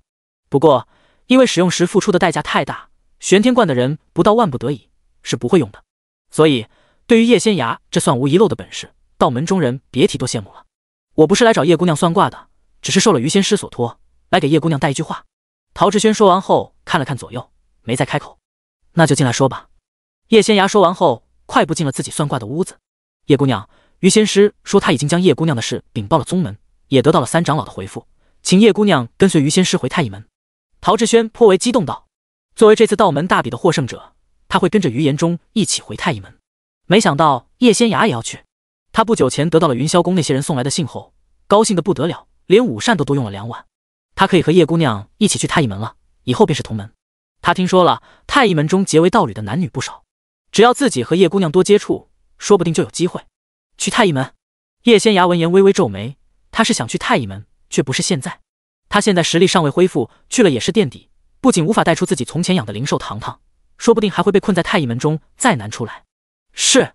不过因为使用时付出的代价太大，玄天观的人不到万不得已是不会用的。所以对于叶仙崖这算无遗漏的本事，道门中人别提多羡慕了。我不是来找叶姑娘算卦的，只是受了于仙师所托，来给叶姑娘带一句话。陶志轩说完后看了看左右，没再开口。那就进来说吧。叶仙崖说完后快步进了自己算卦的屋子。叶姑娘，于仙师说他已经将叶姑娘的事禀报了宗门，也得到了3长老的回复，请叶姑娘跟随于仙师回太医门。陶志轩颇为激动道，作为这次道门大比的获胜者，他会跟着于延忠一起回太医门。没想到叶仙崖也要去。他不久前得到了云霄宫那些人送来的信后，高兴得不得了，连午膳都多用了2碗。他可以和叶姑娘一起去太医门了，以后便是同门。他听说了太医门中结为道侣的男女不少，只要自己和叶姑娘多接触，说不定就有机会去太医门。叶仙崖闻言微微皱眉，他是想去太医门，却不是现在。他现在实力尚未恢复，去了也是垫底，不仅无法带出自己从前养的灵兽糖糖，说不定还会被困在太医门中，再难出来。是。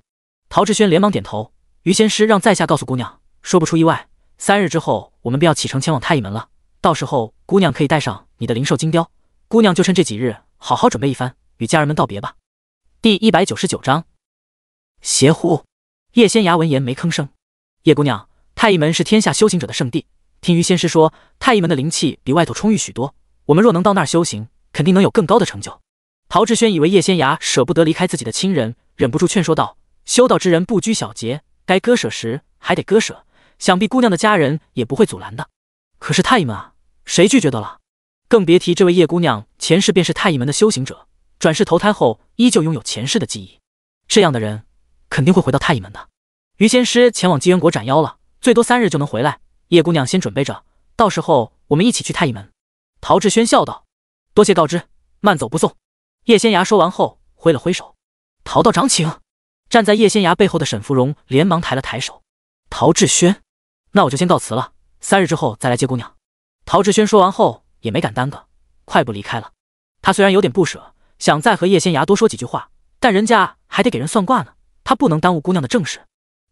陶志轩连忙点头。于仙师让在下告诉姑娘，说不出意外，3日之后我们便要启程前往太医门了。到时候姑娘可以带上你的灵兽金雕，姑娘就趁这几日好好准备一番，与家人们道别吧。第199章邪乎。叶仙崖闻言没吭声。叶姑娘，太医门是天下修行者的圣地，听于仙师说太医门的灵气比外头充裕许多，我们若能到那儿修行，肯定能有更高的成就。陶志轩以为叶仙崖舍不得离开自己的亲人，忍不住劝说道，修道之人不拘小节，该割舍时还得割舍，想必姑娘的家人也不会阻拦的。可是太医门啊，谁拒绝得了？更别提这位叶姑娘前世便是太医门的修行者，转世投胎后依旧拥有前世的记忆，这样的人肯定会回到太医门的。于仙师前往姬渊国斩妖了，最多3日就能回来，叶姑娘先准备着，到时候我们一起去太医门。陶志轩笑道，多谢告知，慢走不送。叶仙崖说完后挥了挥手，陶道长请。站在叶仙崖背后的沈芙蓉连忙抬了抬手。陶志轩，那我就先告辞了，3日之后再来接姑娘。陶志轩说完后也没敢耽搁，快步离开了。他虽然有点不舍，想再和叶仙崖多说几句话，但人家还得给人算卦呢，他不能耽误姑娘的正事。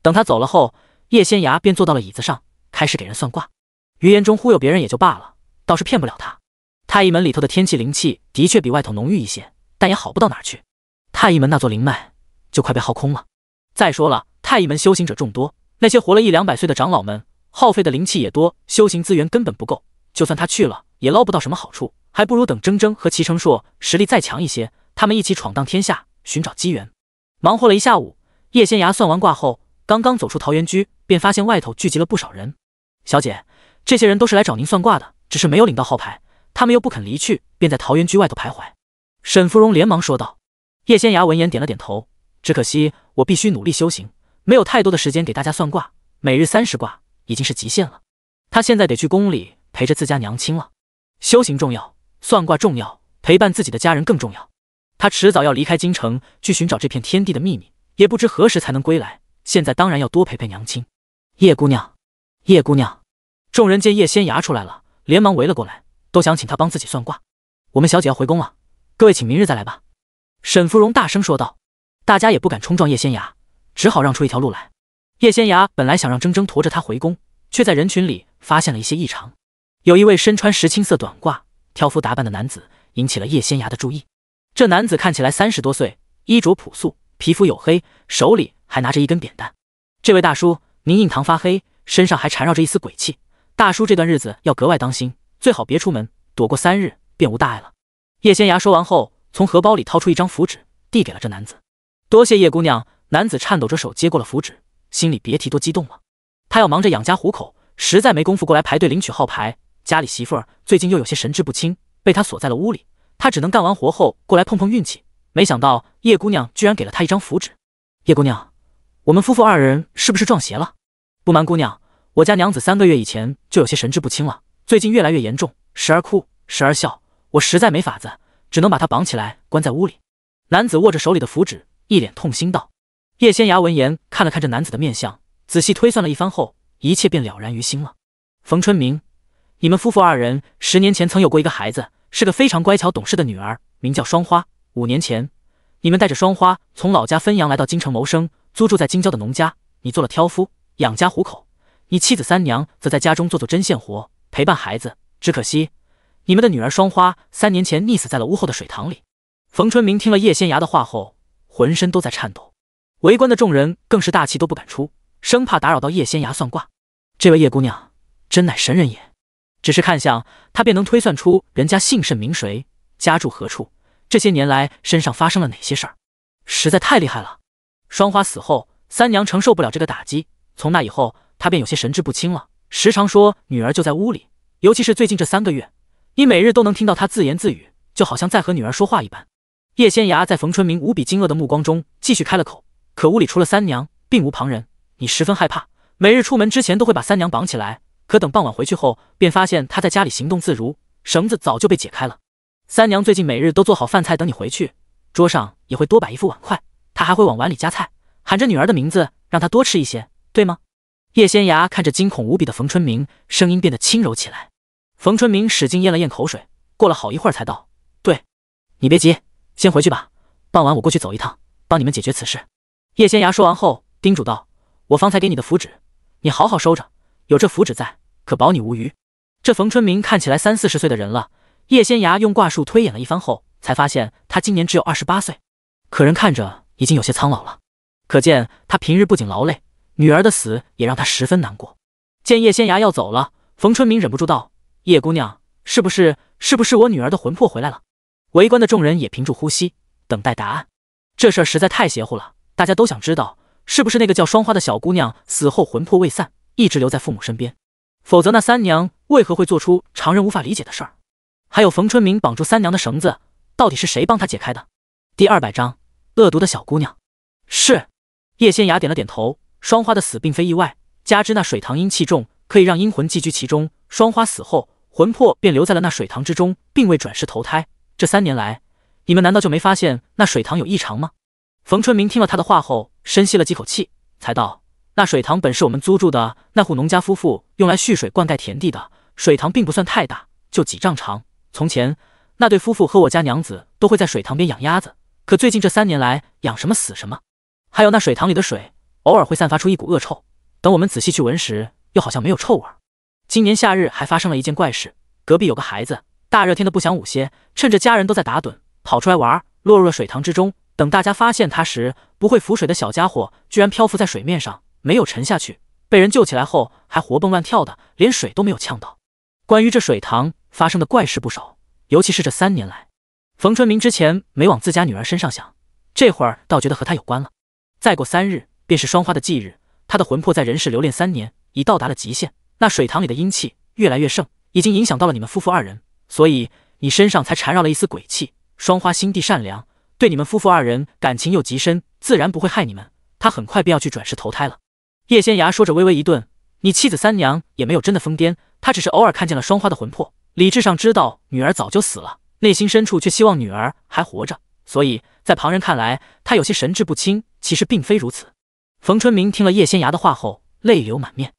等他走了后，叶仙崖便坐到了椅子上，开始给人算卦。于延忠忽悠别人也就罢了，倒是骗不了他。太医门里头的天气灵气的确比外头浓郁一些，但也好不到哪儿去。太医门那座灵脉就快被耗空了。再说了，太医门修行者众多，那些活了100-200岁的长老们，耗费的灵气也多，修行资源根本不够。就算他去了，也捞不到什么好处，还不如等铮铮和齐成硕实力再强一些，他们一起闯荡天下，寻找机缘。忙活了一下午，叶仙崖算完卦后，刚刚走出桃源居，便发现外头聚集了不少人。小姐，这些人都是来找您算卦的，只是没有领到号牌，他们又不肯离去，便在桃源居外头徘徊。沈芙蓉连忙说道。叶仙崖闻言点了点头，只可惜我必须努力修行，没有太多的时间给大家算卦，每日30卦已经是极限了。他现在得去宫里陪着自家娘亲了。修行重要，算卦重要，陪伴自己的家人更重要。他迟早要离开京城，去寻找这片天地的秘密，也不知何时才能归来，现在当然要多陪陪娘亲。叶姑娘，叶姑娘。众人见叶仙崖出来了，连忙围了过来，都想请他帮自己算卦。我们小姐要回宫了，各位请明日再来吧。沈芙蓉大声说道。大家也不敢冲撞叶仙芽，只好让出一条路来。叶仙芽本来想让铮铮驮着她回宫，却在人群里发现了一些异常。有一位身穿石青色短褂、挑夫打扮的男子引起了叶仙芽的注意。这男子看起来30多岁，衣着朴素，皮肤黝黑，手里还拿着一根扁担。这位大叔，您印堂发黑，身上还缠绕着一丝鬼气。大叔这段日子要格外当心，最好别出门，躲过3日便无大碍了。叶仙芽说完后，从荷包里掏出一张符纸，递给了这男子。多谢叶姑娘。男子颤抖着手接过了符纸，心里别提多激动了。他要忙着养家糊口，实在没工夫过来排队领取号牌。家里媳妇儿最近又有些神志不清，被他锁在了屋里，他只能干完活后过来碰碰运气。没想到叶姑娘居然给了他一张符纸。叶姑娘，我们夫妇2人是不是撞邪了？不瞒姑娘，我家娘子3个月以前就有些神志不清了，最近越来越严重，时而哭，时而笑，我实在没法子，只能把她绑起来关在屋里。男子握着手里的符纸，一脸痛心道。叶仙芽闻言看了看这男子的面相，仔细推算了一番后，一切便了然于心了。冯春明，你们夫妇2人10年前曾有过一个孩子，是个非常乖巧懂事的女儿，名叫双花。5年前，你们带着双花从老家汾阳来到京城谋生，租住在京郊的农家。你做了挑夫，养家糊口；你妻子三娘则在家中做针线活，陪伴孩子。只可惜，你们的女儿双花3年前溺死在了屋后的水塘里。冯春明听了叶仙芽的话后，浑身都在颤抖。围观的众人更是大气都不敢出，生怕打扰到叶仙芽算卦。这位叶姑娘真乃神人也，只是看相，她便能推算出人家姓甚名谁，家住何处，这些年来身上发生了哪些事儿，实在太厉害了。双花死后，三娘承受不了这个打击，从那以后，她便有些神志不清了，时常说女儿就在屋里，尤其是最近这3个月，你每日都能听到她自言自语，就好像在和女儿说话一般。叶仙芽在冯春明无比惊愕的目光中继续开了口。可屋里除了三娘，并无旁人。你十分害怕，每日出门之前都会把三娘绑起来。可等傍晚回去后，便发现她在家里行动自如，绳子早就被解开了。三娘最近每日都做好饭菜等你回去，桌上也会多摆一副碗筷，她还会往碗里夹菜，喊着女儿的名字，让她多吃一些，对吗？叶仙芽看着惊恐无比的冯春明，声音变得轻柔起来。冯春明使劲咽了咽口水，过了好一会儿才道：对，你别急，先回去吧，傍晚我过去走一趟，帮你们解决此事。叶仙芽说完后，叮嘱道：我方才给你的符纸，你好好收着，有这符纸在，可保你无虞。这冯春明看起来30-40岁的人了，叶仙芽用卦术推演了一番后，才发现他今年只有28岁，可人看着已经有些苍老了，可见他平日不仅劳累，女儿的死也让他十分难过。见叶仙芽要走了，冯春明忍不住道：叶姑娘，是不是我女儿的魂魄回来了？围观的众人也屏住呼吸，等待答案。这事儿实在太邪乎了，大家都想知道，是不是那个叫双花的小姑娘死后魂魄未散，一直留在父母身边？否则那三娘为何会做出常人无法理解的事儿？还有冯春明绑住三娘的绳子，到底是谁帮她解开的？第200章，恶毒的小姑娘。是。叶仙芽点了点头，双花的死并非意外，加之那水塘阴气重，可以让阴魂寄居其中，双花死后，魂魄便留在了那水塘之中，并未转世投胎。这3年来，你们难道就没发现那水塘有异常吗？冯春明听了他的话后，深吸了几口气，才道：那水塘本是我们租住的那户农家夫妇用来蓄水灌溉田地的，水塘并不算太大，就几丈长。从前那对夫妇和我家娘子都会在水塘边养鸭子，可最近这3年来养什么死什么。还有那水塘里的水偶尔会散发出一股恶臭，等我们仔细去闻时，又好像没有臭味。今年夏日还发生了一件怪事，隔壁有个孩子，大热天的不想午歇，趁着家人都在打盹，跑出来玩，落入了水塘之中。等大家发现他时，不会浮水的小家伙居然漂浮在水面上，没有沉下去，被人救起来后还活蹦乱跳的，连水都没有呛到。关于这水塘发生的怪事不少，尤其是这3年来。冯春明之前没往自家女儿身上想，这会儿倒觉得和他有关了。再过3日便是双花的忌日，她的魂魄在人世留恋3年，已到达了极限。那水塘里的阴气越来越盛，已经影响到了你们夫妇2人，所以你身上才缠绕了一丝鬼气。双花心地善良，对你们夫妇2人感情又极深，自然不会害你们。她很快便要去转世投胎了。叶仙芽说着微微一顿，你妻子三娘也没有真的疯癫，她只是偶尔看见了双花的魂魄，理智上知道女儿早就死了，内心深处却希望女儿还活着，所以在旁人看来，她有些神志不清，其实并非如此。冯春明听了叶仙芽的话后，泪流满面。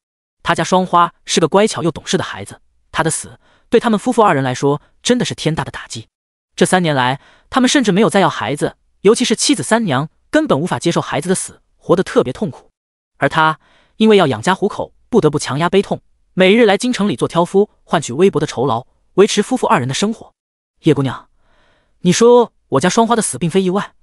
他家双花是个乖巧又懂事的孩子，她的死对他们夫妇2人来说真的是天大的打击。这3年来，他们甚至没有再要孩子，尤其是妻子三娘根本无法接受孩子的死，活得特别痛苦。而他因为要养家糊口，不得不强压悲痛，每日来京城里做挑夫，换取微薄的酬劳，维持夫妇二人的生活。叶姑娘，你说我家双花的死并非意外，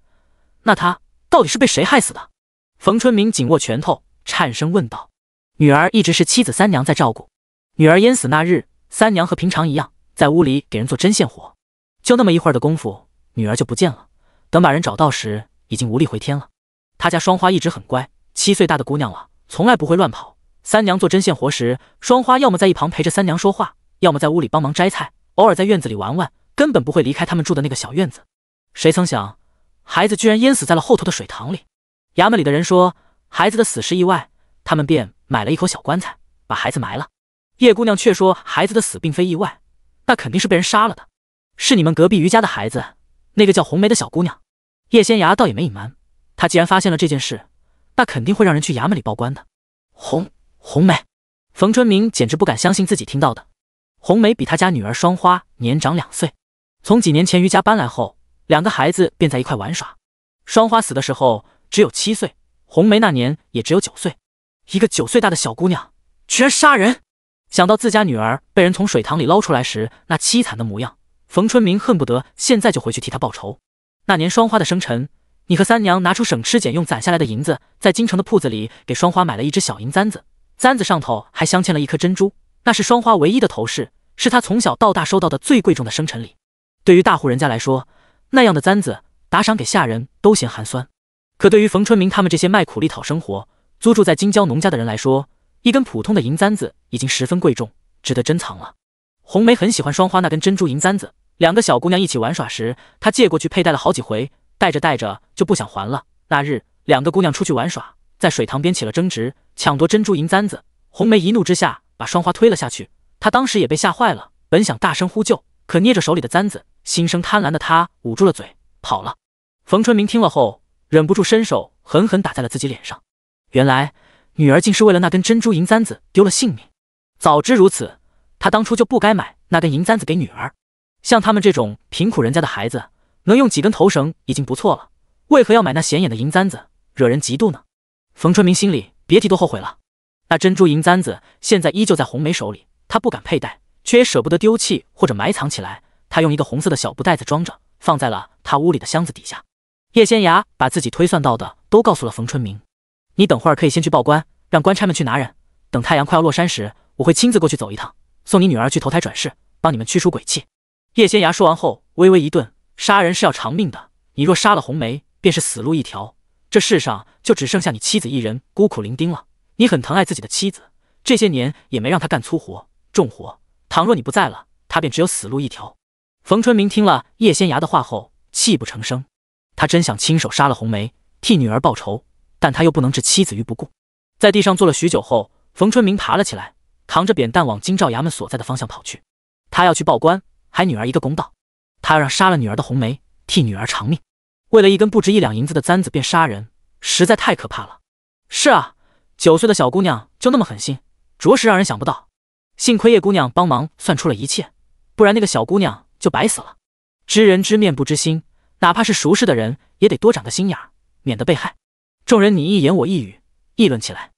那她到底是被谁害死的？冯春明紧握拳头，颤声问道。女儿一直是妻子三娘在照顾，女儿淹死那日，三娘和平常一样，在屋里给人做针线活，就那么一会儿的功夫，女儿就不见了。等把人找到时，已经无力回天了。他家双花一直很乖，7岁大的姑娘了，从来不会乱跑。三娘做针线活时，双花要么在一旁陪着三娘说话，要么在屋里帮忙摘菜，偶尔在院子里玩玩，根本不会离开他们住的那个小院子。谁曾想，孩子居然淹死在了后头的水塘里。衙门里的人说孩子的死是意外，他们便买了一口小棺材，把孩子埋了。叶姑娘却说孩子的死并非意外，那肯定是被人杀了的，是你们隔壁于家的孩子，那个叫红梅的小姑娘。叶仙芽倒也没隐瞒，她既然发现了这件事，那肯定会让人去衙门里报官的。红梅，冯春明简直不敢相信自己听到的。红梅比他家女儿双花年长2岁，从几年前于家搬来后，两个孩子便在一块玩耍。双花死的时候只有7岁，红梅那年也只有9岁。一个9岁大的小姑娘居然杀人！想到自家女儿被人从水塘里捞出来时那凄惨的模样，冯春明恨不得现在就回去替她报仇。那年双花的生辰，你和三娘拿出省吃俭用攒下来的银子，在京城的铺子里给双花买了一只小银簪子，簪子上头还镶嵌了一颗珍珠，那是双花唯一的头饰，是她从小到大收到的最贵重的生辰礼。对于大户人家来说，那样的簪子打赏给下人都嫌寒酸，可对于冯春明他们这些卖苦力讨生活、租住在京郊农家的人来说，一根普通的银簪子已经十分贵重，值得珍藏了。红梅很喜欢双花那根珍珠银簪子，两个小姑娘一起玩耍时，她借过去佩戴了好几回，戴着戴着就不想还了。那日两个姑娘出去玩耍，在水塘边起了争执，抢夺珍珠银簪子。红梅一怒之下把双花推了下去，她当时也被吓坏了，本想大声呼救，可捏着手里的簪子，心生贪婪的她捂住了嘴跑了。冯春明听了后忍不住伸手狠狠打在了自己脸上，原来女儿竟是为了那根珍珠银簪子丢了性命。早知如此，他当初就不该买那根银簪子给女儿。像他们这种贫苦人家的孩子，能用几根头绳已经不错了，为何要买那显眼的银簪子，惹人嫉妒呢？冯春明心里别提多后悔了。那珍珠银簪子现在依旧在红梅手里，他不敢佩戴，却也舍不得丢弃或者埋藏起来。他用一个红色的小布袋子装着，放在了他屋里的箱子底下。叶仙芽把自己推算到的都告诉了冯春明，你等会儿可以先去报官，让官差们去拿人，等太阳快要落山时，我会亲自过去走一趟，送你女儿去投胎转世，帮你们驱除鬼气。叶仙芽说完后微微一顿，杀人是要偿命的，你若杀了红梅，便是死路一条，这世上就只剩下你妻子一人孤苦伶仃了。你很疼爱自己的妻子，这些年也没让她干粗活重活，倘若你不在了，她便只有死路一条。冯春明听了叶仙芽的话后泣不成声，他真想亲手杀了红梅，替女儿报仇，但他又不能置妻子于不顾。在地上坐了许久后，冯春明爬了起来，扛着扁担往京兆衙门所在的方向跑去。他要去报官，还女儿一个公道，他要让杀了女儿的红梅替女儿偿命。为了一根不值1两银子的簪子便杀人，实在太可怕了。是啊，9岁的小姑娘就那么狠心，着实让人想不到。幸亏叶姑娘帮忙算出了一切，不然那个小姑娘就白死了。知人知面不知心，哪怕是熟识的人也得多长个心眼儿，免得被害。众人你一言我一语，议论起来。